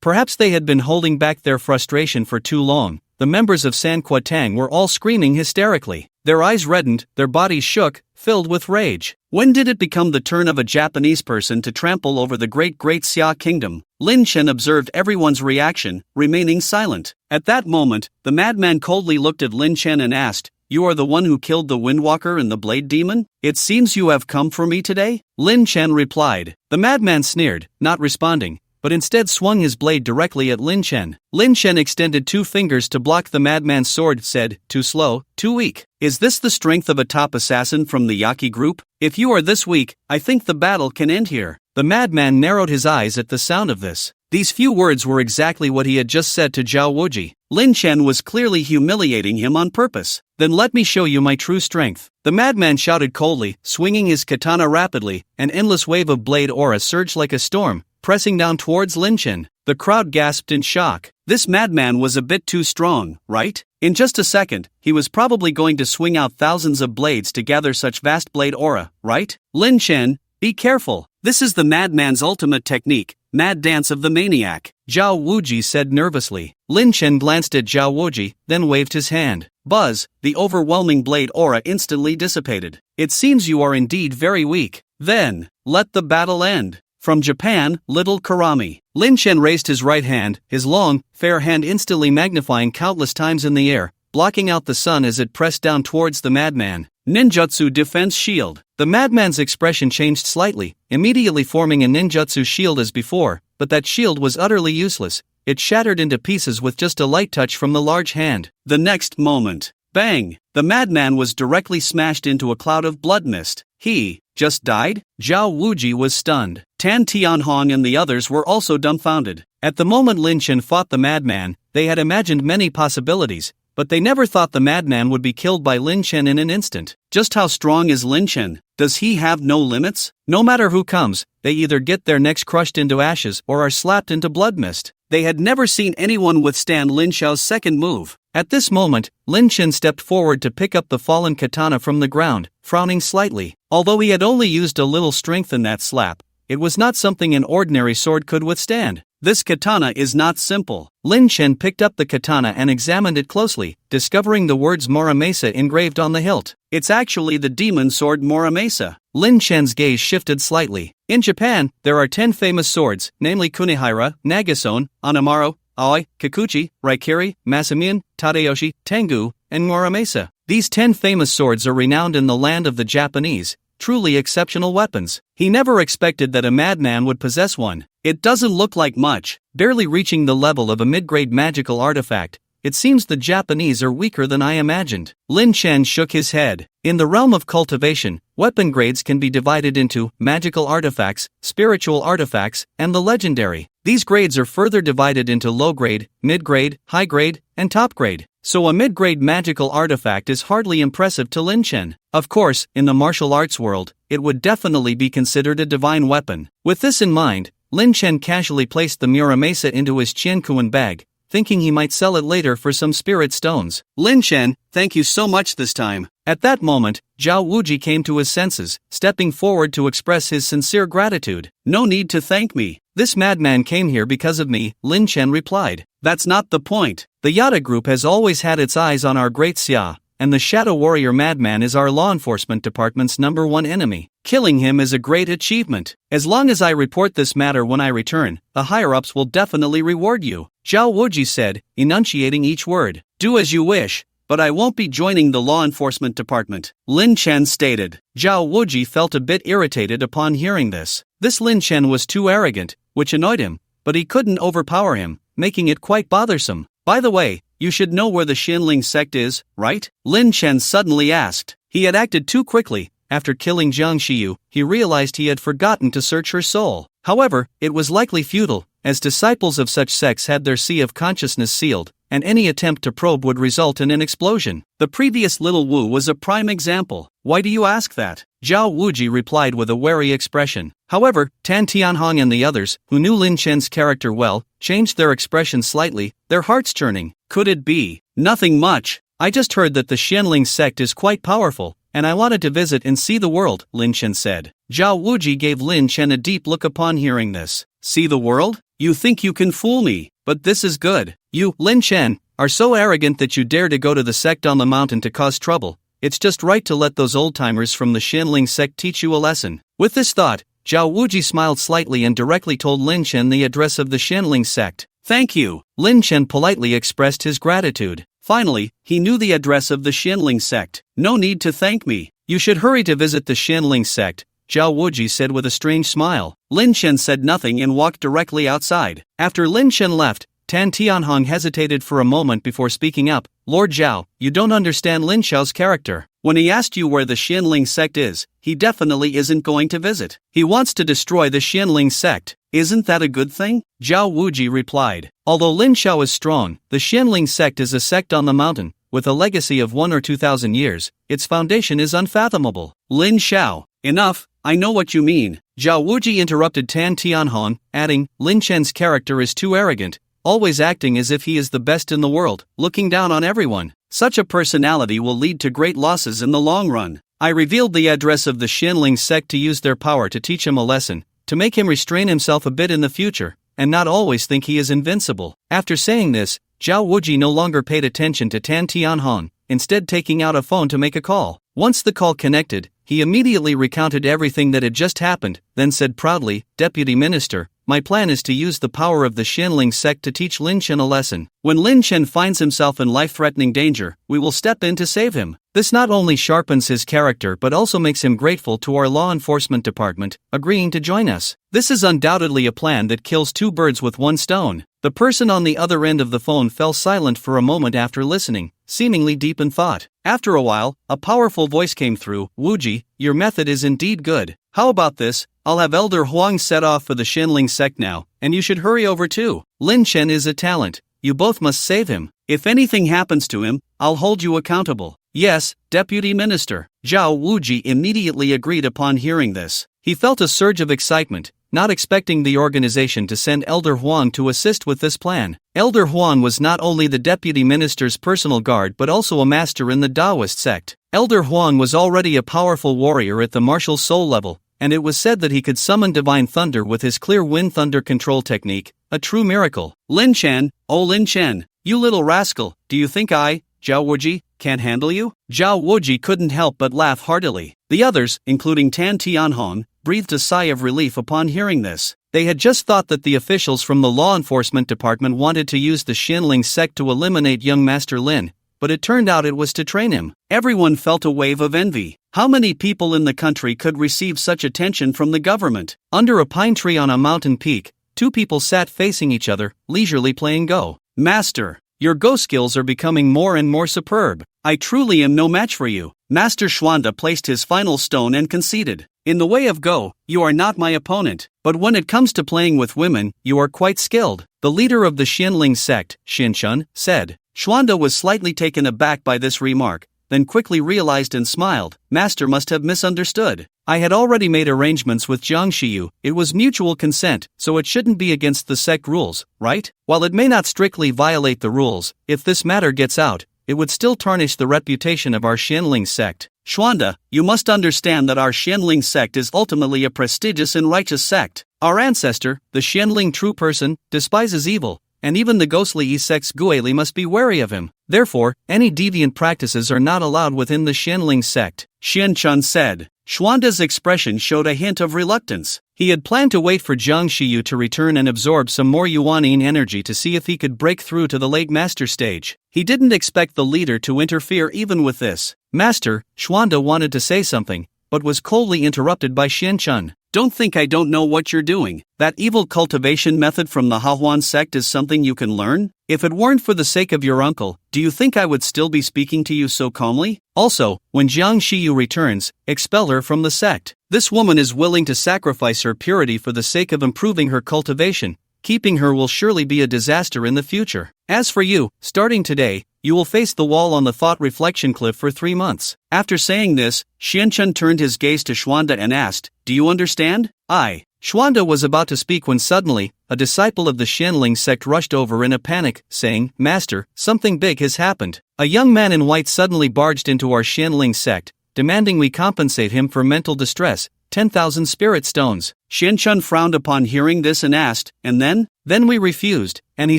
B: Perhaps they had been holding back their frustration for too long. The members of Sanqua Tang were all screaming hysterically. Their eyes reddened, their bodies shook, filled with rage. When did it become the turn of a Japanese person to trample over the Great Xia Kingdom? Lin Chen observed everyone's reaction, remaining silent. At that moment, the madman coldly looked at Lin Chen and asked, you are the one who killed the Windwalker and the Blade Demon? It seems you have come for me today? Lin Chen replied. The madman sneered, not responding, but instead swung his blade directly at Lin Chen. Lin Chen extended 2 fingers to block the madman's sword, said, too slow, too weak. Is this the strength of a top assassin from the Yaki group? If you are this weak, I think the battle can end here. The madman narrowed his eyes at the sound of this. These few words were exactly what he had just said to Zhao Wuji. Lin Chen was clearly humiliating him on purpose. Then let me show you my true strength. The madman shouted coldly, swinging his katana rapidly. An endless wave of blade aura surged like a storm, pressing down towards Lin Chen. The crowd gasped in shock. This madman was a bit too strong, right? In just a second, he was probably going to swing out thousands of blades to gather such vast blade aura, right? Lin Chen, be careful. This is the madman's ultimate technique, mad dance of the maniac, Zhao Wuji said nervously. Lin Chen glanced at Zhao Wuji, then waved his hand. Buzz, the overwhelming blade aura instantly dissipated. It seems you are indeed very weak. Then, let the battle end. From Japan, Little Karami. Lin Chen raised his right hand, his long, fair hand instantly magnifying countless times in the air, blocking out the sun as it pressed down towards the madman. Ninjutsu Defense Shield. The madman's expression changed slightly, immediately forming a ninjutsu shield as before, but that shield was utterly useless. It shattered into pieces with just a light touch from the large hand. The next moment, bang! The madman was directly smashed into a cloud of blood mist. He just died? Zhao Wuji was stunned. Tan Tianhong and the others were also dumbfounded. At the moment Lin Chen fought the madman, they had imagined many possibilities, but they never thought the madman would be killed by Lin Chen in an instant. Just how strong is Lin Chen? Does he have no limits? No matter who comes, they either get their necks crushed into ashes or are slapped into blood mist. They had never seen anyone withstand Lin Xiao's second move. At this moment, Lin Chen stepped forward to pick up the fallen katana from the ground, frowning slightly. Although he had only used a little strength in that slap, it was not something an ordinary sword could withstand. This katana is not simple. Lin Chen picked up the katana and examined it closely, discovering the words Muramasa engraved on the hilt. It's actually the demon sword Muramasa. Lin Chen's gaze shifted slightly. In Japan, there are 10 famous swords, namely Kunihira, Nagason, Anamaro, Aoi, Kikuchi, Raikiri, Masamune, Tadayoshi, Tengu, and Muramasa. These 10 famous swords are renowned in the land of the Japanese, truly exceptional weapons. He never expected that a madman would possess one. It doesn't look like much, barely reaching the level of a mid-grade magical artifact. It seems the Japanese are weaker than I imagined. Lin Chen shook his head. In the realm of cultivation, weapon grades can be divided into magical artifacts, spiritual artifacts, and the legendary. These grades are further divided into low grade, mid grade, high grade, and top grade. So a mid-grade magical artifact is hardly impressive to Lin Chen. Of course, in the martial arts world, it would definitely be considered a divine weapon. With this in mind, Lin Chen casually placed the Muramasa into his Qiankuan bag, thinking he might sell it later for some spirit stones. Lin Chen, thank you so much this time. At that moment, Zhao Wuji came to his senses, stepping forward to express his sincere gratitude. No need to thank me. This madman came here because of me, Lin Chen replied. That's not the point. The Yada group has always had its eyes on our great Xia, and the Shadow Warrior madman is our law enforcement department's #1 enemy. Killing him is a great achievement. As long as I report this matter when I return, the higher-ups will definitely reward you, Zhao Wuji said, enunciating each word. Do as you wish, but I won't be joining the law enforcement department, Lin Chen stated. Zhao Wuji felt a bit irritated upon hearing this. This Lin Chen was too arrogant, which annoyed him, but he couldn't overpower him, making it quite bothersome. By the way, you should know where the Xianling sect is, right? Lin Chen suddenly asked. He had acted too quickly. After killing Jiang Xiyu, he realized he had forgotten to search her soul. However, it was likely futile, as disciples of such sects had their sea of consciousness sealed, and any attempt to probe would result in an explosion. The previous Little Wu was a prime example. Why do you ask that? Zhao Wuji replied with a wary expression. However, Tan Tianhong and the others, who knew Lin Chen's character well, changed their expression slightly, their hearts churning. Could it be? Nothing much. I just heard that the Xianling sect is quite powerful, and I wanted to visit and see the world, Lin Chen said. Zhao Wuji gave Lin Chen a deep look upon hearing this. See the world? You think you can fool me, but this is good. You, Lin Chen, are so arrogant that you dare to go to the sect on the mountain to cause trouble. It's just right to let those old-timers from the Xianling sect teach you a lesson. With this thought, Zhao Wuji smiled slightly and directly told Lin Chen the address of the Xianling sect. Thank you. Lin Chen politely expressed his gratitude. Finally, he knew the address of the Xianling sect. No need to thank me. You should hurry to visit the Xianling sect, Zhao Wuji said with a strange smile. Lin Chen said nothing and walked directly outside. After Lin Chen left, Tan Tianhong hesitated for a moment before speaking up. Lord Zhao, you don't understand Lin Xiao's character. When he asked you where the Xianling sect is, he definitely isn't going to visit. He wants to destroy the Xianling sect. Isn't that a good thing? Zhao Wuji replied. Although Lin Xiao is strong, the Xianling sect is a sect on the mountain, with a legacy of 1 or 2,000 years. Its foundation is unfathomable. Lin Xiao, enough, I know what you mean. Zhao Wuji interrupted Tan Tianhong, adding, Lin Chen's character is too arrogant, always acting as if he is the best in the world, looking down on everyone. Such a personality will lead to great losses in the long run. I revealed the address of the Xianling sect to use their power to teach him a lesson, to make him restrain himself a bit in the future, and not always think he is invincible. After saying this, Zhao Wuji no longer paid attention to Tan Tianhong, instead taking out a phone to make a call. Once the call connected, he immediately recounted everything that had just happened, then said proudly, Deputy Minister, my plan is to use the power of the Xianling sect to teach Lin Chen a lesson. When Lin Chen finds himself in life-threatening danger, we will step in to save him. This not only sharpens his character but also makes him grateful to our law enforcement department, agreeing to join us. This is undoubtedly a plan that kills 2 birds with 1 stone. The person on the other end of the phone fell silent for a moment after listening, seemingly deep in thought. After a while, a powerful voice came through. Wuji, your method is indeed good. How about this? I'll have Elder Huang set off for the Xianling sect now, and you should hurry over too. Lin Chen is a talent. You both must save him. If anything happens to him, I'll hold you accountable. Yes, Deputy Minister. Zhao Wuji immediately agreed upon hearing this. He felt a surge of excitement, not expecting the organization to send Elder Huang to assist with this plan. Elder Huang was not only the deputy minister's personal guard but also a master in the Taoist sect. Elder Huang was already a powerful warrior at the martial soul level, and it was said that he could summon divine thunder with his clear wind thunder control technique, a true miracle. Lin Chen, oh Lin Chen, you little rascal, do you think I, Zhao Wuji, can't handle you? Zhao Wuji couldn't help but laugh heartily. The others, including Tan Tianhong, breathed a sigh of relief upon hearing this. They had just thought that the officials from the law enforcement department wanted to use the Xianling sect to eliminate young Master Lin, but it turned out it was to train him. Everyone felt a wave of envy. How many people in the country could receive such attention from the government? Under a pine tree on a mountain peak, 2 people sat facing each other, leisurely playing Go. Master, your Go skills are becoming more and more superb. I truly am no match for you. Master Xuanda placed his final stone and conceded. In the way of Go, you are not my opponent, but when it comes to playing with women, you are quite skilled. The leader of the Xianling sect, Xinchun, said. Xuanda was slightly taken aback by this remark, then quickly realized and smiled. Master must have misunderstood. I had already made arrangements with Jiang Shiyu. It was mutual consent, so it shouldn't be against the sect rules, right? While it may not strictly violate the rules, if this matter gets out, it would still tarnish the reputation of our Xianling sect. Xuanda, you must understand that our Xianling sect is ultimately a prestigious and righteous sect. Our ancestor, the Xianling true person, despises evil, and even the ghostly E-sect's Guili must be wary of him. Therefore, any deviant practices are not allowed within the Xianling sect, Xianchun said. Xuanda's expression showed a hint of reluctance. He had planned to wait for Jiang Shiyu to return and absorb some more Yuanine energy to see if he could break through to the late master stage. He didn't expect the leader to interfere even with this. Master, Xuanda wanted to say something, but was coldly interrupted by Xianchun. Don't think I don't know what you're doing. That evil cultivation method from the Hahuan sect is something you can learn? If it weren't for the sake of your uncle, do you think I would still be speaking to you so calmly? Also, when Jiang Shiyu returns, expel her from the sect. This woman is willing to sacrifice her purity for the sake of improving her cultivation. Keeping her will surely be a disaster in the future. As for you, starting today, you will face the wall on the thought reflection cliff for 3 months. After saying this, Xianchun turned his gaze to Xuanda and asked, do you understand? Xuanda was about to speak when suddenly, a disciple of the Xianling sect rushed over in a panic, saying, Master, something big has happened. A young man in white suddenly barged into our Xianling sect, demanding we compensate him for mental distress, 10,000 spirit stones. Xianchun frowned upon hearing this and asked, and then? Then we refused, and he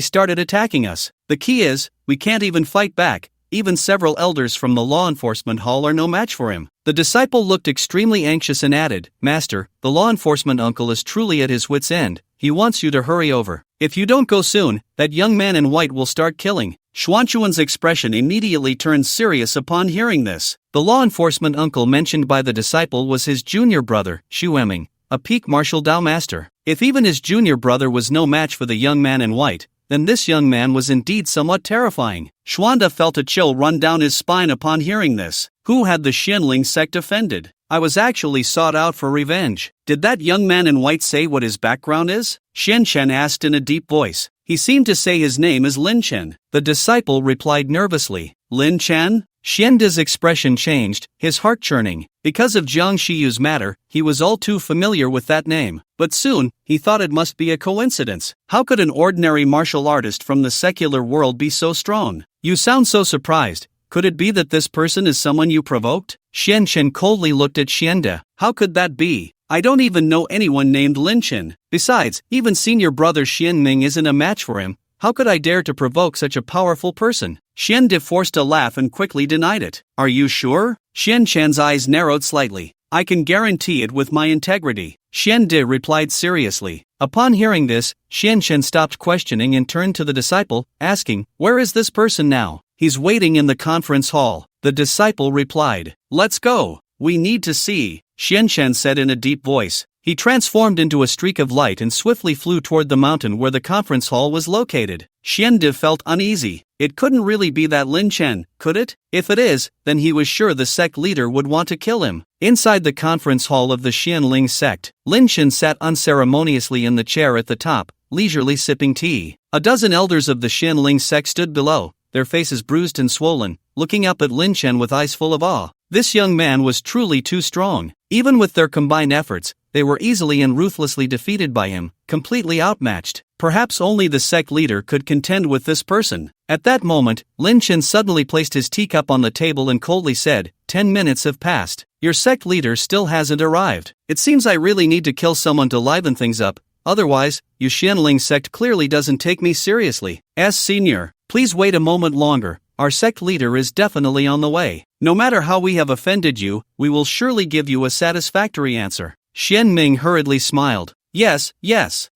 B: started attacking us. The key is, we can't even fight back. Even several elders from the law enforcement hall are no match for him. The disciple looked extremely anxious and added, Master, the law enforcement uncle is truly at his wit's end. He wants you to hurry over. If you don't go soon, that young man in white will start killing. Xuanchuan's expression immediately turned serious upon hearing this. The law enforcement uncle mentioned by the disciple was his junior brother, Xueming, a peak martial Dao master. If even his junior brother was no match for the young man in white, then this young man was indeed somewhat terrifying. Xuanda felt a chill run down his spine upon hearing this. Who had the Xianling sect offended? I was actually sought out for revenge. Did that young man in white say what his background is? Xian Chen asked in a deep voice. He seemed to say his name is Lin Chen. The disciple replied nervously. Lin Chen? Xianda's expression changed, his heart churning. Because of Jiang Shiyu's matter, he was all too familiar with that name. But soon, he thought it must be a coincidence. How could an ordinary martial artist from the secular world be so strong? You sound so surprised. Could it be that this person is someone you provoked? Xian Chen coldly looked at Xianda. How could that be? I don't even know anyone named Lin Chen. Besides, even senior brother Xian Ming isn't a match for him. How could I dare to provoke such a powerful person? Xiande forced a laugh and quickly denied it. Are you sure? Xian Chan's eyes narrowed slightly. I can guarantee it with my integrity. Xiande replied seriously. Upon hearing this, Xian Chen stopped questioning and turned to the disciple, asking, Where is this person now? He's waiting in the conference hall. The disciple replied, Let's go. We need to see. Xian Chen said in a deep voice. He transformed into a streak of light and swiftly flew toward the mountain where the conference hall was located. Xiande felt uneasy. It couldn't really be that Lin Chen, could it? If it is, then he was sure the sect leader would want to kill him. Inside the conference hall of the Xianling sect, Lin Chen sat unceremoniously in the chair at the top, leisurely sipping tea. A dozen elders of the Xianling sect stood below, their faces bruised and swollen, looking up at Lin Chen with eyes full of awe. This young man was truly too strong. Even with their combined efforts, they were easily and ruthlessly defeated by him, completely outmatched. Perhaps only the sect leader could contend with this person. At that moment, Lin Chen suddenly placed his teacup on the table and coldly said, 10 minutes have passed. Your sect leader still hasn't arrived. It seems I really need to kill someone to liven things up. Otherwise, your Xianling sect clearly doesn't take me seriously. As senior, please wait a moment longer. Our sect leader is definitely on the way. No matter how we have offended you, we will surely give you a satisfactory answer. Xian Ming hurriedly smiled. Yes,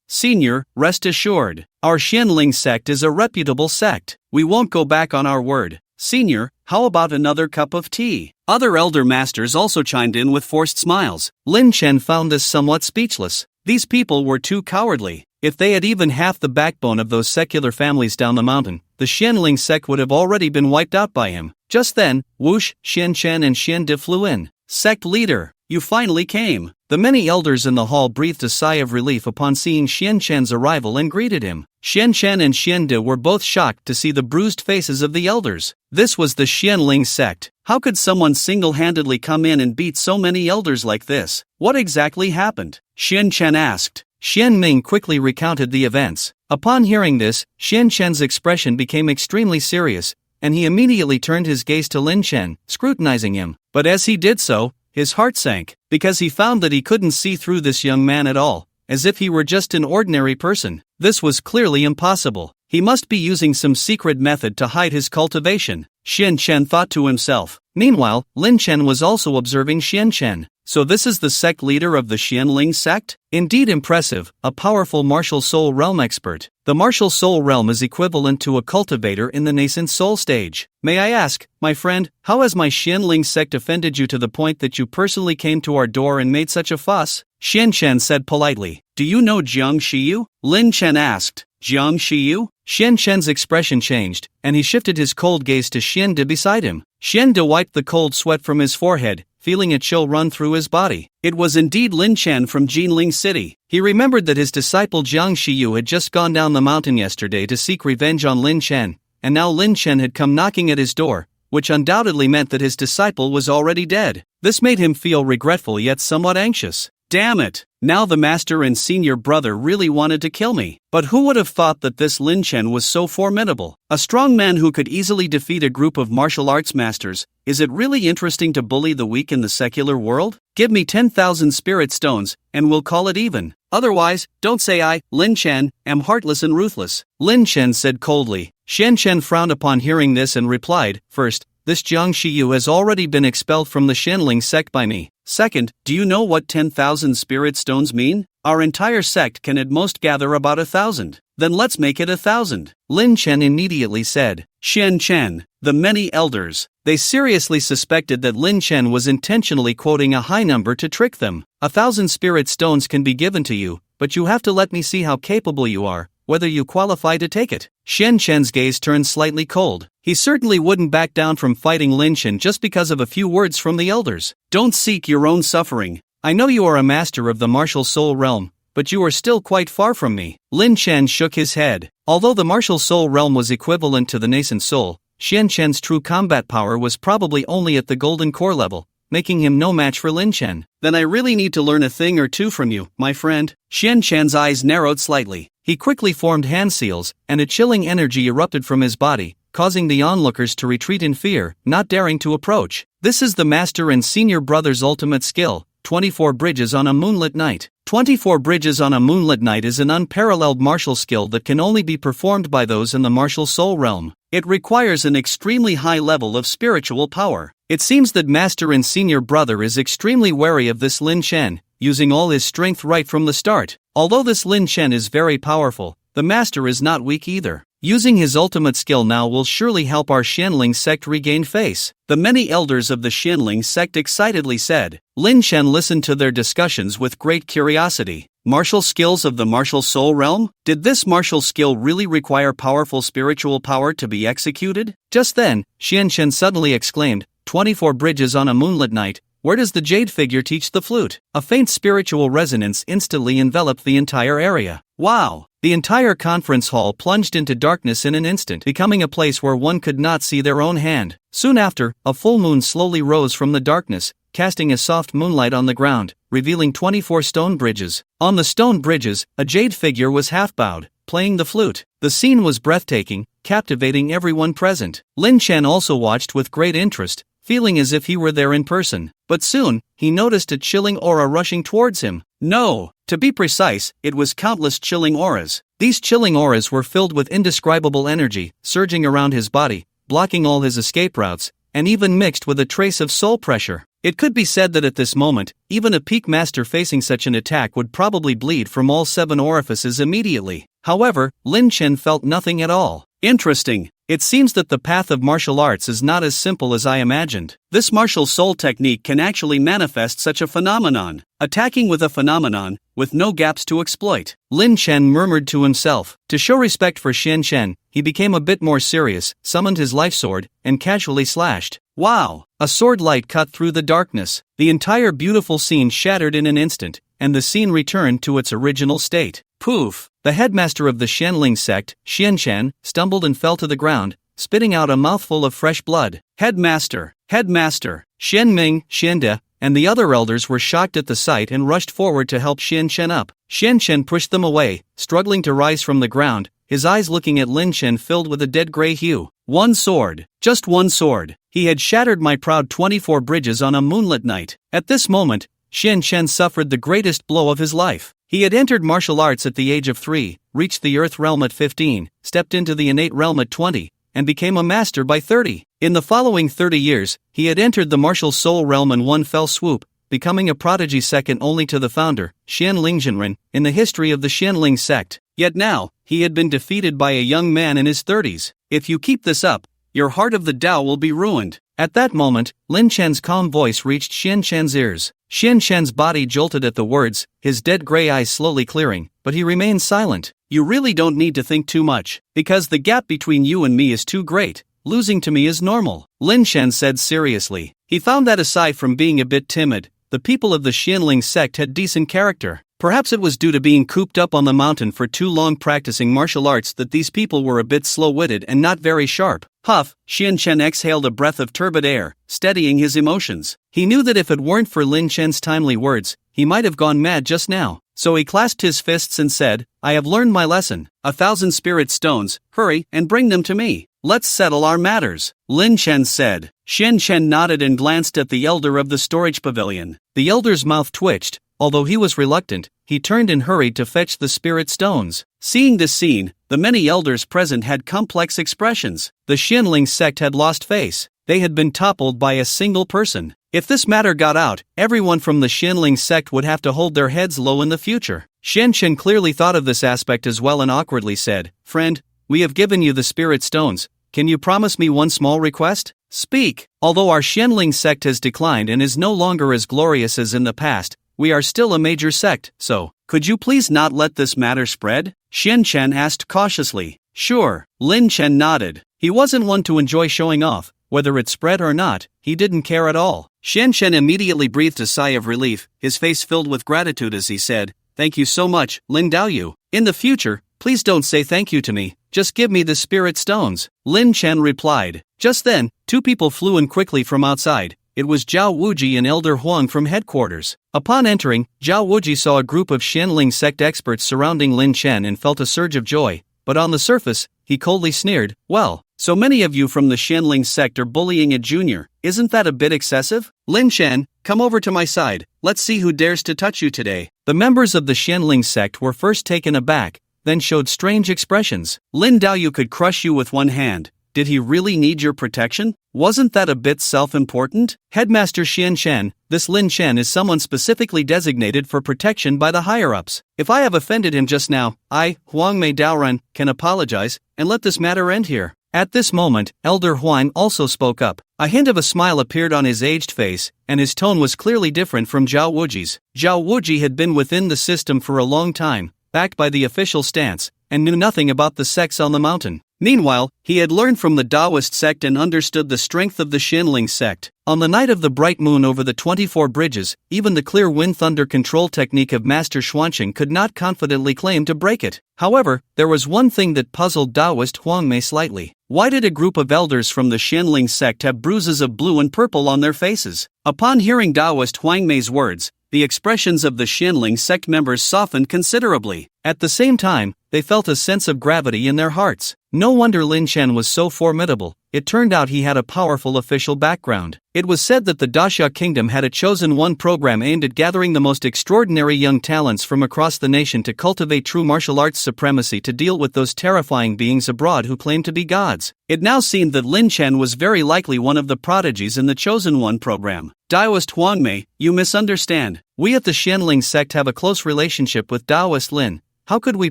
B: senior, rest assured. Our Xianling sect is a reputable sect. We won't go back on our word. Senior, how about another cup of tea? Other elder masters also chimed in with forced smiles. Lin Chen found this somewhat speechless. These people were too cowardly. If they had even half the backbone of those secular families down the mountain, the Xianling sect would have already been wiped out by him. Just then, whoosh, Xian Chen and Xiande flew in. Sect leader, you finally came. The many elders in the hall breathed a sigh of relief upon seeing Xian Chen's arrival and greeted him. Xian Chen and Xiande were both shocked to see the bruised faces of the elders. This was the Xianling sect. How could someone single-handedly come in and beat so many elders like this? What exactly happened? Xian Chen asked. Xian Ming quickly recounted the events. Upon hearing this, Xian Chen's expression became extremely serious, and he immediately turned his gaze to Lin Chen, scrutinizing him. But as he did so, his heart sank, because he found that he couldn't see through this young man at all, as if he were just an ordinary person. This was clearly impossible. He must be using some secret method to hide his cultivation, Xian Chen thought to himself. Meanwhile, Lin Chen was also observing Xian Chen. So this is the sect leader of the Xianling sect? Indeed impressive, a powerful martial soul realm expert. The martial soul realm is equivalent to a cultivator in the nascent soul stage. May I ask, my friend, how has my Xianling sect offended you to the point that you personally came to our door and made such a fuss? Xian Chen said politely. Do you know Jiang Shiyu? Lin Chen asked. Jiang Shiyu? Xian Chen's expression changed, and he shifted his cold gaze to Xiande beside him. Xiande wiped the cold sweat from his forehead, feeling a chill run through his body. It was indeed Lin Chen from Jinling City. He remembered that his disciple Jiang Shiyu had just gone down the mountain yesterday to seek revenge on Lin Chen, and now Lin Chen had come knocking at his door, which undoubtedly meant that his disciple was already dead. This made him feel regretful yet somewhat anxious. Damn it! Now the master and senior brother really wanted to kill me. But who would have thought that this Lin Chen was so formidable? A strong man who could easily defeat a group of martial arts masters. Is it really interesting to bully the weak in the secular world? Give me 10,000 spirit stones, and we'll call it even. Otherwise, don't say I, Lin Chen, am heartless and ruthless. Lin Chen said coldly. Xian Chen frowned upon hearing this and replied, First, this Jiang Shiyu has already been expelled from the Xianling sect by me. Second, do you know what 10,000 spirit stones mean? Our entire sect can at most gather about 1,000. Then let's make it 1,000. Lin Chen immediately said. Xian Chen, the many elders. They seriously suspected that Lin Chen was intentionally quoting a high number to trick them. 1,000 spirit stones can be given to you, but you have to let me see how capable you are, whether you qualify to take it. Xian Chen's gaze turned slightly cold. He certainly wouldn't back down from fighting Lin Chen just because of a few words from the elders. Don't seek your own suffering. I know you are a master of the martial soul realm, but you are still quite far from me. Lin Chen shook his head. Although the martial soul realm was equivalent to the nascent soul, Xian Chen's true combat power was probably only at the golden core level, making him no match for Lin Chen. Then I really need to learn a thing or two from you, my friend. Xian Chen's eyes narrowed slightly. He quickly formed hand seals, and a chilling energy erupted from his body, causing the onlookers to retreat in fear, not daring to approach. This is the master and senior brother's ultimate skill, 24 bridges on a moonlit night. 24 bridges on a moonlit night is an unparalleled martial skill that can only be performed by those in the martial soul realm. It requires an extremely high level of spiritual power. It seems that master and senior brother is extremely wary of this Lin Chen, using all his strength right from the start. Although this Lin Chen is very powerful, the master is not weak either. Using his ultimate skill now will surely help our Xianling sect regain face. The many elders of the Xianling sect excitedly said. Lin Chen listened to their discussions with great curiosity. Martial skills of the martial soul realm? Did this martial skill really require powerful spiritual power to be executed? Just then, Xian Chen suddenly exclaimed, 24 bridges on a moonlit night, where does the jade figure teach the flute? A faint spiritual resonance instantly enveloped the entire area. Wow! The entire conference hall plunged into darkness in an instant, becoming a place where one could not see their own hand. Soon after, a full moon slowly rose from the darkness, casting a soft moonlight on the ground, revealing 24 stone bridges. On the stone bridges, a jade figure was half-bowed, playing the flute. The scene was breathtaking, captivating everyone present. Lin Chen also watched with great interest, feeling as if he were there in person. But soon, he noticed a chilling aura rushing towards him. No! To be precise, it was countless chilling auras. These chilling auras were filled with indescribable energy, surging around his body, blocking all his escape routes, and even mixed with a trace of soul pressure. It could be said that at this moment, even a peak master facing such an attack would probably bleed from all 7 orifices immediately. However, Lin Chen felt nothing at all. Interesting. It seems that the path of martial arts is not as simple as I imagined. This martial soul technique can actually manifest such a phenomenon. Attacking with a phenomenon, with no gaps to exploit. Lin Chen murmured to himself. To show respect for Xian Chen, he became a bit more serious, summoned his life sword, and casually slashed. Wow! A sword light cut through the darkness. The entire beautiful scene shattered in an instant, and the scene returned to its original state. Poof! The headmaster of the Xianling sect, Xian Chen, stumbled and fell to the ground, spitting out a mouthful of fresh blood. Headmaster! Headmaster! Xian Ming, Xian De, and the other elders were shocked at the sight and rushed forward to help Xian Chen up. Xian Chen pushed them away, struggling to rise from the ground, his eyes looking at Lin Chen filled with a dead gray hue. One sword. Just one sword. He had shattered my proud 24 bridges on a moonlit night. At this moment, Xian Chen suffered the greatest blow of his life. He had entered martial arts at the age of 3, reached the earth realm at 15, stepped into the innate realm at 20, and became a master by 30. In the following 30 years, he had entered the martial soul realm in one fell swoop, becoming a prodigy second only to the founder, Xian Lingjinren, in the history of the Xianling sect. Yet now, he had been defeated by a young man in his 30s. If you keep this up, your heart of the Tao will be ruined. At that moment, Lin Chen's calm voice reached Xian Chen's ears. Xian Chen's body jolted at the words, his dead gray eyes slowly clearing, but he remained silent. You really don't need to think too much, because the gap between you and me is too great. Losing to me is normal, Lin Chen said seriously. He found that aside from being a bit timid, the people of the Xianling sect had decent character. Perhaps it was due to being cooped up on the mountain for too long practicing martial arts that these people were a bit slow-witted and not very sharp. Huff, Xian Chen exhaled a breath of turbid air, steadying his emotions. He knew that if it weren't for Lin Chen's timely words, he might have gone mad just now. So he clasped his fists and said, I have learned my lesson. 1,000 spirit stones, hurry and bring them to me. Let's settle our matters, Lin Chen said. Xian Chen nodded and glanced at the elder of the storage pavilion. The elder's mouth twitched. Although he was reluctant, he turned and hurried to fetch the spirit stones. Seeing this scene, the many elders present had complex expressions. The Xianling sect had lost face. They had been toppled by a single person. If this matter got out, everyone from the Xianling sect would have to hold their heads low in the future. Xian Chen clearly thought of this aspect as well and awkwardly said, "Friend, we have given you the spirit stones. Can you promise me one small request? Speak." Although our Xianling sect has declined and is no longer as glorious as in the past, we are still a major sect, so, could you please not let this matter spread? Xian Chen asked cautiously. Sure, Lin Chen nodded. He wasn't one to enjoy showing off, whether it spread or not, he didn't care at all. Xian Chen immediately breathed a sigh of relief, his face filled with gratitude as he said, "Thank you so much, Lin Daoyu. In the future, please don't say thank you to me, just give me the spirit stones," Lin Chen replied. Just then, two people flew in quickly from outside. It was Zhao Wuji and Elder Huang from headquarters. Upon entering, Zhao Wuji saw a group of Xianling sect experts surrounding Lin Chen and felt a surge of joy, but on the surface, he coldly sneered, "Well, so many of you from the Xianling sect are bullying a junior, isn't that a bit excessive? Lin Chen, come over to my side, let's see who dares to touch you today." The members of the Xianling sect were first taken aback, then showed strange expressions. Lin Daoyu could crush you with one hand. Did he really need your protection? Wasn't that a bit self-important? Headmaster Xian Chen, this Lin Chen is someone specifically designated for protection by the higher-ups. If I have offended him just now, I, Huang Mei Daoran, can apologize, and let this matter end here. At this moment, Elder Huang also spoke up. A hint of a smile appeared on his aged face, and his tone was clearly different from Zhao Wuji's. Zhao Wuji had been within the system for a long time, backed by the official stance, and knew nothing about the sects on the mountain. Meanwhile, he had learned from the Taoist sect and understood the strength of the Xianling sect. On the night of the bright moon over the 24 bridges, even the clear wind thunder control technique of Master Xuanqing could not confidently claim to break it. However, there was one thing that puzzled Taoist Huang Mei slightly. Why did a group of elders from the Xianling sect have bruises of blue and purple on their faces? Upon hearing Taoist Huang Mei's words, the expressions of the Xianling sect members softened considerably. At the same time, they felt a sense of gravity in their hearts. No wonder Lin Chen was so formidable. It turned out he had a powerful official background. It was said that the Daxia Kingdom had a chosen one program aimed at gathering the most extraordinary young talents from across the nation to cultivate true martial arts supremacy to deal with those terrifying beings abroad who claim to be gods. It now seemed that Lin Chen was very likely one of the prodigies in the chosen one program. Taoist Huang Mei, you misunderstand. We at the Xianling sect have a close relationship with Taoist Lin. How could we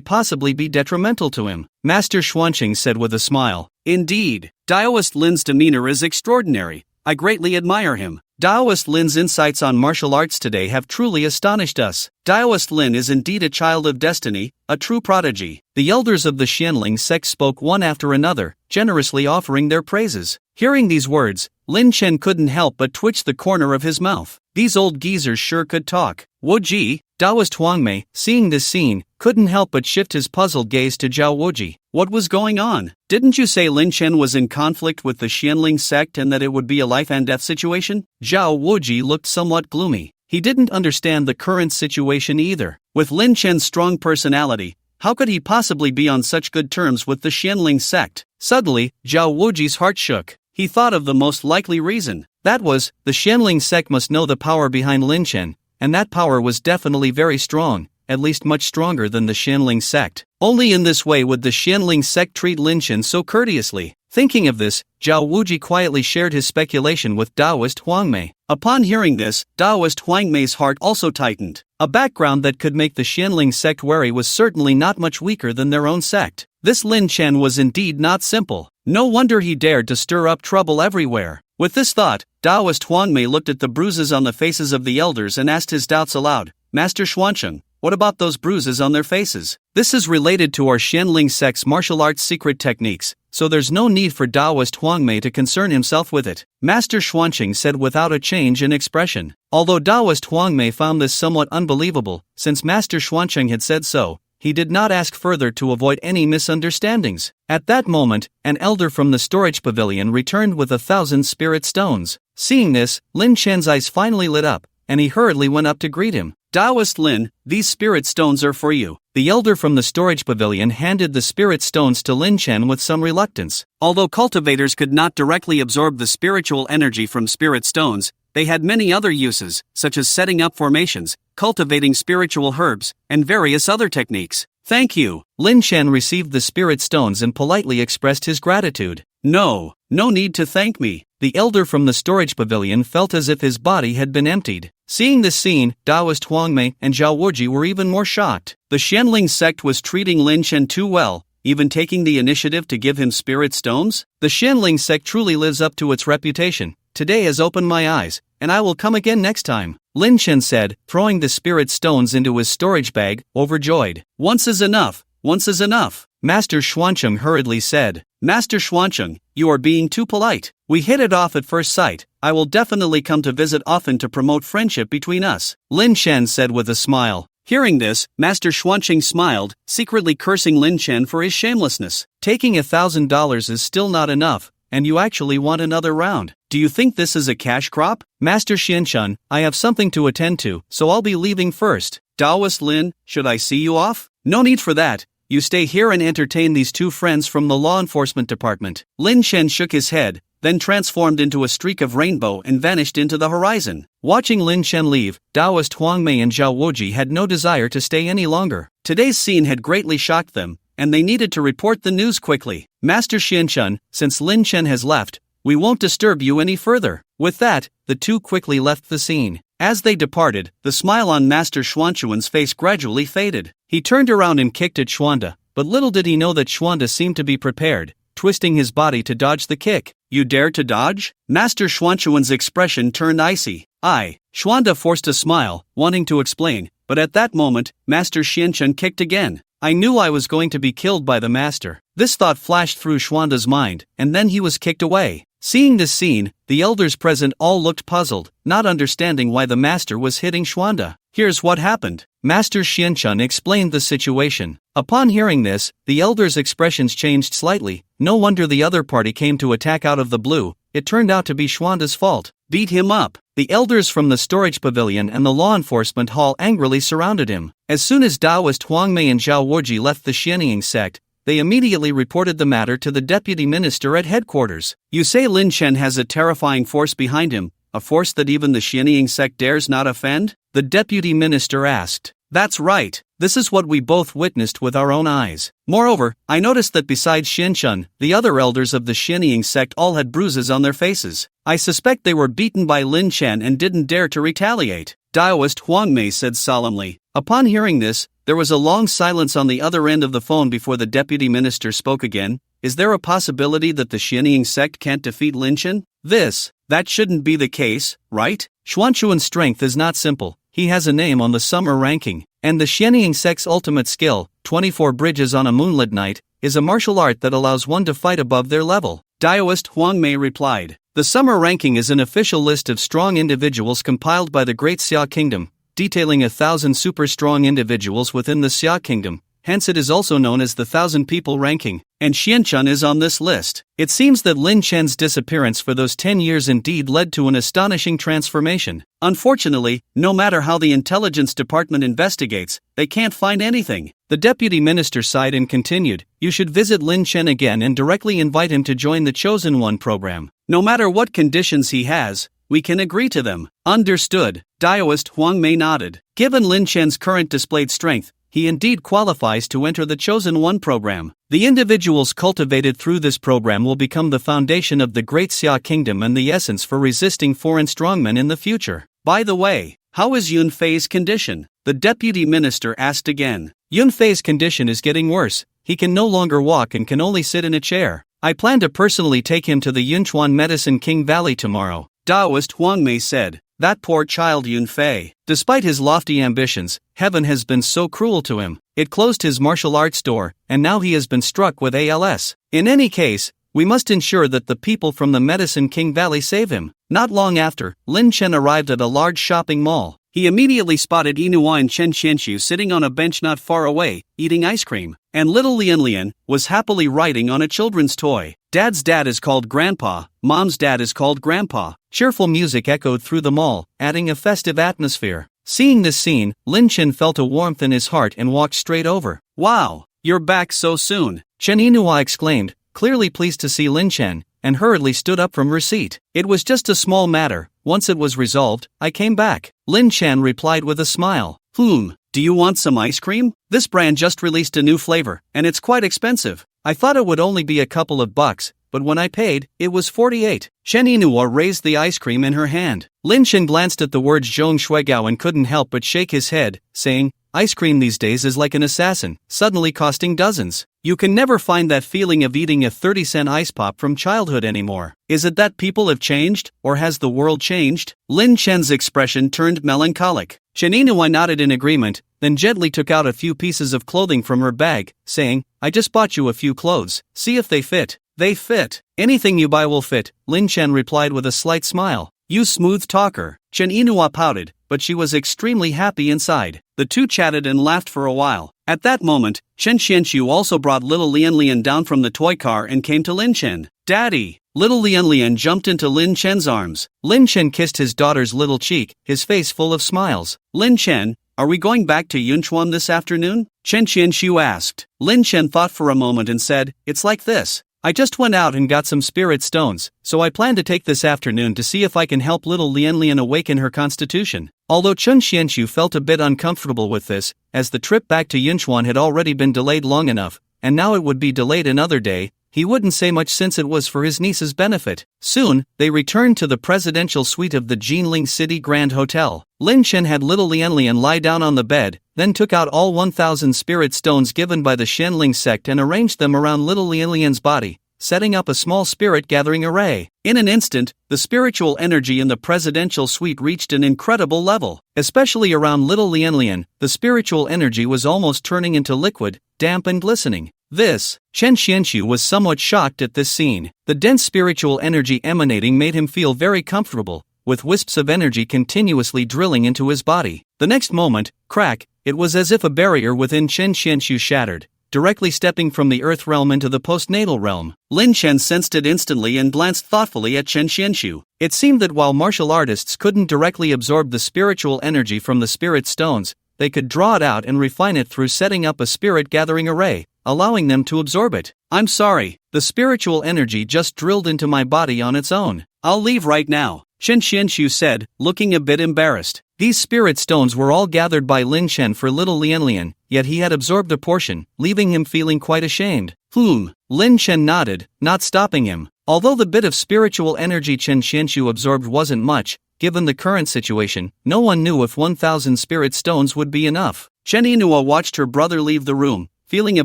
B: possibly be detrimental to him? Master Xuanqing said with a smile. Indeed, Taoist Lin's demeanor is extraordinary. I greatly admire him. Taoist Lin's insights on martial arts today have truly astonished us. Taoist Lin is indeed a child of destiny, a true prodigy. The elders of the Xianling sect spoke one after another, generously offering their praises. Hearing these words, Lin Chen couldn't help but twitch the corner of his mouth. These old geezers sure could talk. Wuji, Taoist Huang Mei, seeing this scene, couldn't help but shift his puzzled gaze to Zhao Wuji. What was going on? Didn't you say Lin Chen was in conflict with the Xianling sect and that it would be a life and death situation? Zhao Wuji looked somewhat gloomy. He didn't understand the current situation either. With Lin Chen's strong personality, how could he possibly be on such good terms with the Xianling sect? Suddenly, Zhao Wuji's heart shook. He thought of the most likely reason. That was, the Xianling sect must know the power behind Lin Chen, and that power was definitely very strong, at least much stronger than the Xianling sect. Only in this way would the Xianling sect treat Lin Chen so courteously. Thinking of this, Zhao Wuji quietly shared his speculation with Taoist Huang Mei. Upon hearing this, Taoist Huang Mei's heart also tightened. A background that could make the Xianling sect wary was certainly not much weaker than their own sect. This Lin Chen was indeed not simple. No wonder he dared to stir up trouble everywhere. With this thought, Taoist Huang Mei looked at the bruises on the faces of the elders and asked his doubts aloud. Master Xuanqing, what about those bruises on their faces? This is related to our Xianling sect's martial arts secret techniques, so there's no need for Taoist Huang Mei to concern himself with it, Master Xuanqing said without a change in expression. Although Taoist Huang Mei found this somewhat unbelievable, since Master Xuanqing had said so, he did not ask further to avoid any misunderstandings. At that moment, an elder from the storage pavilion returned with 1,000 spirit stones. Seeing this, Lin Chen's eyes finally lit up, and he hurriedly went up to greet him. Taoist Lin, these spirit stones are for you. The elder from the storage pavilion handed the spirit stones to Lin Chen with some reluctance. Although cultivators could not directly absorb the spiritual energy from spirit stones, they had many other uses, such as setting up formations, cultivating spiritual herbs, and various other techniques. Thank you. Lin Chen received the spirit stones and politely expressed his gratitude. No, no need to thank me. The elder from the storage pavilion felt as if his body had been emptied. Seeing this scene, Taoist Huangmei and Zhao Wuji were even more shocked. The Xianling sect was treating Lin Chen too well, even taking the initiative to give him spirit stones? The Xianling sect truly lives up to its reputation. Today has opened my eyes, and I will come again next time, Lin Chen said, throwing the spirit stones into his storage bag, overjoyed. Once is enough, once is enough, Master Xuancheng hurriedly said. Master Xuancheng, you are being too polite. We hit it off at first sight. I will definitely come to visit often to promote friendship between us, Lin Chen said with a smile. Hearing this, Master Xuancheng smiled, secretly cursing Lin Chen for his shamelessness. Taking $1,000 is still not enough, and you actually want another round. Do you think this is a cash crop? Master Xianchun, I have something to attend to, so I'll be leaving first. Taoist Lin, should I see you off? No need for that. You stay here and entertain these two friends from the law enforcement department. Lin Chen shook his head, then transformed into a streak of rainbow and vanished into the horizon. Watching Lin Chen leave, Taoist Huangmei and Zhao Wuji had no desire to stay any longer. Today's scene had greatly shocked them, and they needed to report the news quickly. Master Xianchun, since Lin Chen has left, we won't disturb you any further. With that, the two quickly left the scene. As they departed, the smile on Master Xuanchuan's face gradually faded. He turned around and kicked at Xuanda, but little did he know that Xuanda seemed to be prepared, twisting his body to dodge the kick. You dare to dodge? Master Xuanchuan's expression turned icy. Xuanda forced a smile, wanting to explain, but at that moment, Master Xianchun kicked again. I knew I was going to be killed by the master. This thought flashed through Xuanda's mind, and then he was kicked away. Seeing this scene, the elders present all looked puzzled, not understanding why the master was hitting Xuanda. Here's what happened. Master Xianchun explained the situation. Upon hearing this, the elders' expressions changed slightly. No wonder the other party came to attack out of the blue. It turned out to be Xuanda's fault. Beat him up. The elders from the storage pavilion and the law enforcement hall angrily surrounded him. As soon as Taoist Huangmei and Zhao Wuji left the Xianling sect, they immediately reported the matter to the deputy minister at headquarters. You say Lin Chen has a terrifying force behind him, a force that even the Xianling sect dares not offend? The deputy minister asked. That's right. This is what we both witnessed with our own eyes. Moreover, I noticed that besides Xianchun, the other elders of the Xianling sect all had bruises on their faces. I suspect they were beaten by Lin Chen and didn't dare to retaliate, Taoist Huangmei said solemnly. Upon hearing this, there was a long silence on the other end of the phone before the deputy minister spoke again. Is there a possibility that the Xianling sect can't defeat Lin Chen? That shouldn't be the case, right? Xuanchuan's strength is not simple. He has a name on the summer ranking, and the Xianling sect's ultimate skill, 24 bridges on a moonlit night, is a martial art that allows one to fight above their level. Taoist Huangmei replied. The summer ranking is an official list of strong individuals compiled by the Great Xia Kingdom, detailing 1,000 super strong individuals within the Xia Kingdom. Hence it is also known as the 1,000 people ranking, and Xianchun is on this list. It seems that Lin Chen's disappearance for those 10 years indeed led to an astonishing transformation. Unfortunately, no matter how the intelligence department investigates, they can't find anything. The deputy minister sighed and continued, you should visit Lin Chen again and directly invite him to join the Chosen One program. No matter what conditions he has, we can agree to them. Understood, Taoist Huangmei nodded. Given Lin Chen's current displayed strength, he indeed qualifies to enter the Chosen One program. The individuals cultivated through this program will become the foundation of the Great Xia Kingdom and the essence for resisting foreign strongmen in the future. By the way, how is Yun Fei's condition? The deputy minister asked again. Yun Fei's condition is getting worse. He can no longer walk and can only sit in a chair. I plan to personally take him to the Yunchuan Medicine King Valley tomorrow, Taoist Huangmei said. That poor child Yun Fei. Despite his lofty ambitions, heaven has been so cruel to him. It closed his martial arts store, and now he has been struck with ALS. In any case, we must ensure that the people from the Medicine King Valley save him. Not long after, Lin Chen arrived at a large shopping mall. He immediately spotted Inua and Chen Qianxiu sitting on a bench not far away, eating ice cream, and little Lian Lian was happily writing on a children's toy. Dad's dad is called Grandpa, Mom's dad is called Grandpa. Cheerful music echoed through the mall, adding a festive atmosphere. Seeing this scene, Lin Chen felt a warmth in his heart and walked straight over. Wow, you're back so soon, Chen Inua exclaimed, clearly pleased to see Lin Chen, and hurriedly stood up from her seat. It was just a small matter. Once it was resolved, I came back. Lin Chen replied with a smile. Do you want some ice cream? This brand just released a new flavor, and it's quite expensive. I thought it would only be a couple of bucks, but when I paid, it was 48. Chen Yinhua raised the ice cream in her hand. Lin Chen glanced at the words Zhong Shuigao and couldn't help but shake his head, saying, ice cream these days is like an assassin, suddenly costing dozens. You can never find that feeling of eating a 30-cent ice pop from childhood anymore. Is it that people have changed, or has the world changed? Lin Chen's expression turned melancholic. Chen Yinhua nodded in agreement, then gently took out a few pieces of clothing from her bag, saying, I just bought you a few clothes, see if they fit. They fit. Anything you buy will fit, Lin Chen replied with a slight smile. You smooth talker. Chen Yinhua pouted, but she was extremely happy inside. The two chatted and laughed for a while. At that moment, Chen Xianxiu also brought little Lian Lian down from the toy car and came to Lin Chen. Daddy! Little Lian Lian jumped into Lin Chen's arms. Lin Chen kissed his daughter's little cheek, his face full of smiles. Lin Chen, are we going back to Yunchuan this afternoon? Chen Xianxiu asked. Lin Chen thought for a moment and said, it's like this. I just went out and got some spirit stones, so I plan to take this afternoon to see if I can help little Lian Lian awaken her constitution. Although Chen Xianxiu felt a bit uncomfortable with this, as the trip back to Yunchuan had already been delayed long enough, and now it would be delayed another day, he wouldn't say much since it was for his niece's benefit. Soon, they returned to the presidential suite of the Jinling City Grand Hotel. Lin Chen had little Lian Lian lie down on the bed, then took out all 1,000 spirit stones given by the Shenling sect and arranged them around little Lian Lian's body, setting up a small spirit gathering array. In an instant, the spiritual energy in the presidential suite reached an incredible level. Especially around little Lian Lian, the spiritual energy was almost turning into liquid, damp and glistening. Chen Xianxiu was somewhat shocked at this scene. The dense spiritual energy emanating made him feel very comfortable, with wisps of energy continuously drilling into his body. The next moment, crack, it was as if a barrier within Chen Xianxiu shattered, directly stepping from the earth realm into the postnatal realm. Lin Chen sensed it instantly and glanced thoughtfully at Chen Xianxiu. It seemed that while martial artists couldn't directly absorb the spiritual energy from the spirit stones, they could draw it out and refine it through setting up a spirit gathering array, allowing them to absorb it. I'm sorry, the spiritual energy just drilled into my body on its own. I'll leave right now, Chen Xianxiu said, looking a bit embarrassed. These spirit stones were all gathered by Lin Chen for little Lian Lian, yet he had absorbed a portion, leaving him feeling quite ashamed. Lin Chen nodded, not stopping him. Although the bit of spiritual energy Chen Xianxiu absorbed wasn't much, given the current situation, no one knew if 1,000 spirit stones would be enough. Chen Yinhua watched her brother leave the room, feeling a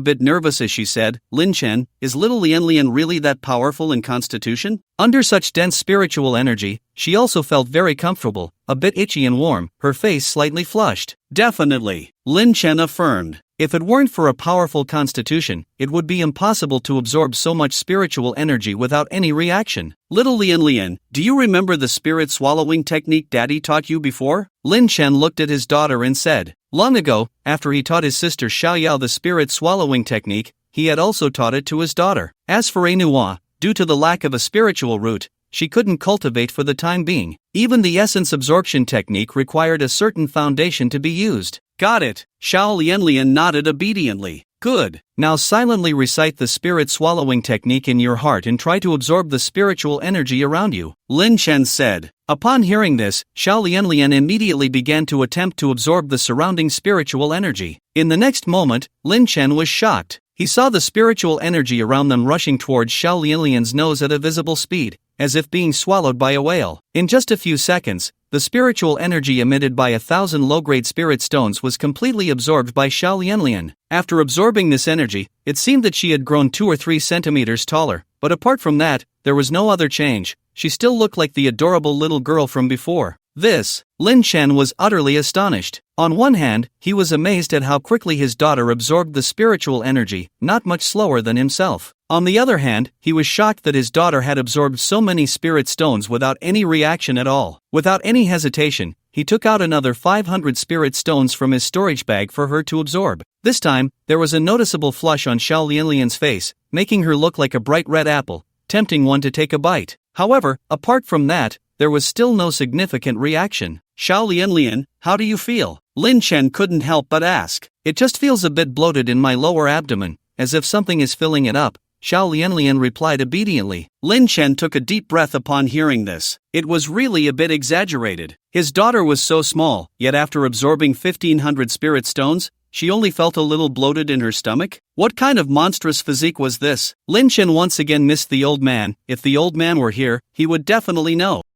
B: bit nervous as she said, Lin Chen, is little Lian Lian really that powerful in constitution? Under such dense spiritual energy, she also felt very comfortable, a bit itchy and warm, her face slightly flushed. Definitely, Lin Chen affirmed. If it weren't for a powerful constitution, it would be impossible to absorb so much spiritual energy without any reaction. Little Lian Lian, do you remember the spirit swallowing technique Daddy taught you before? Lin Chen looked at his daughter and said, long ago, after he taught his sister Xiaoyao the spirit swallowing technique, he had also taught it to his daughter. As for Ainhua, due to the lack of a spiritual root, she couldn't cultivate for the time being. Even the essence absorption technique required a certain foundation to be used. Got it, Xiao Lianlian nodded obediently. Good. Now silently recite the spirit swallowing technique in your heart and try to absorb the spiritual energy around you, Lin Chen said. Upon hearing this, Xiao Lianlian immediately began to attempt to absorb the surrounding spiritual energy. In the next moment, Lin Chen was shocked. He saw the spiritual energy around them rushing towards Xiao Lianlian's nose at a visible speed, as if being swallowed by a whale. In just a few seconds, the spiritual energy emitted by 1,000 low-grade spirit stones was completely absorbed by Xiao Lianlian. After absorbing this energy, it seemed that she had grown 2 or 3 centimeters taller, but apart from that, there was no other change. She still looked like the adorable little girl from before. Lin Chen was utterly astonished. On one hand, he was amazed at how quickly his daughter absorbed the spiritual energy, not much slower than himself. On the other hand, he was shocked that his daughter had absorbed so many spirit stones without any reaction at all. Without any hesitation, he took out another 500 spirit stones from his storage bag for her to absorb. This time, there was a noticeable flush on Xiao Lianlian's face, making her look like a bright red apple, tempting one to take a bite. However, apart from that, there was still no significant reaction. Xiao Lianlian, how do you feel? Lin Chen couldn't help but ask. It just feels a bit bloated in my lower abdomen, as if something is filling it up, Xiao Lianlian replied obediently. Lin Chen took a deep breath upon hearing this. It was really a bit exaggerated. His daughter was so small, yet after absorbing 1,500 spirit stones, she only felt a little bloated in her stomach? What kind of monstrous physique was this? Lin Chen once again missed the old man. If the old man were here, he would definitely know.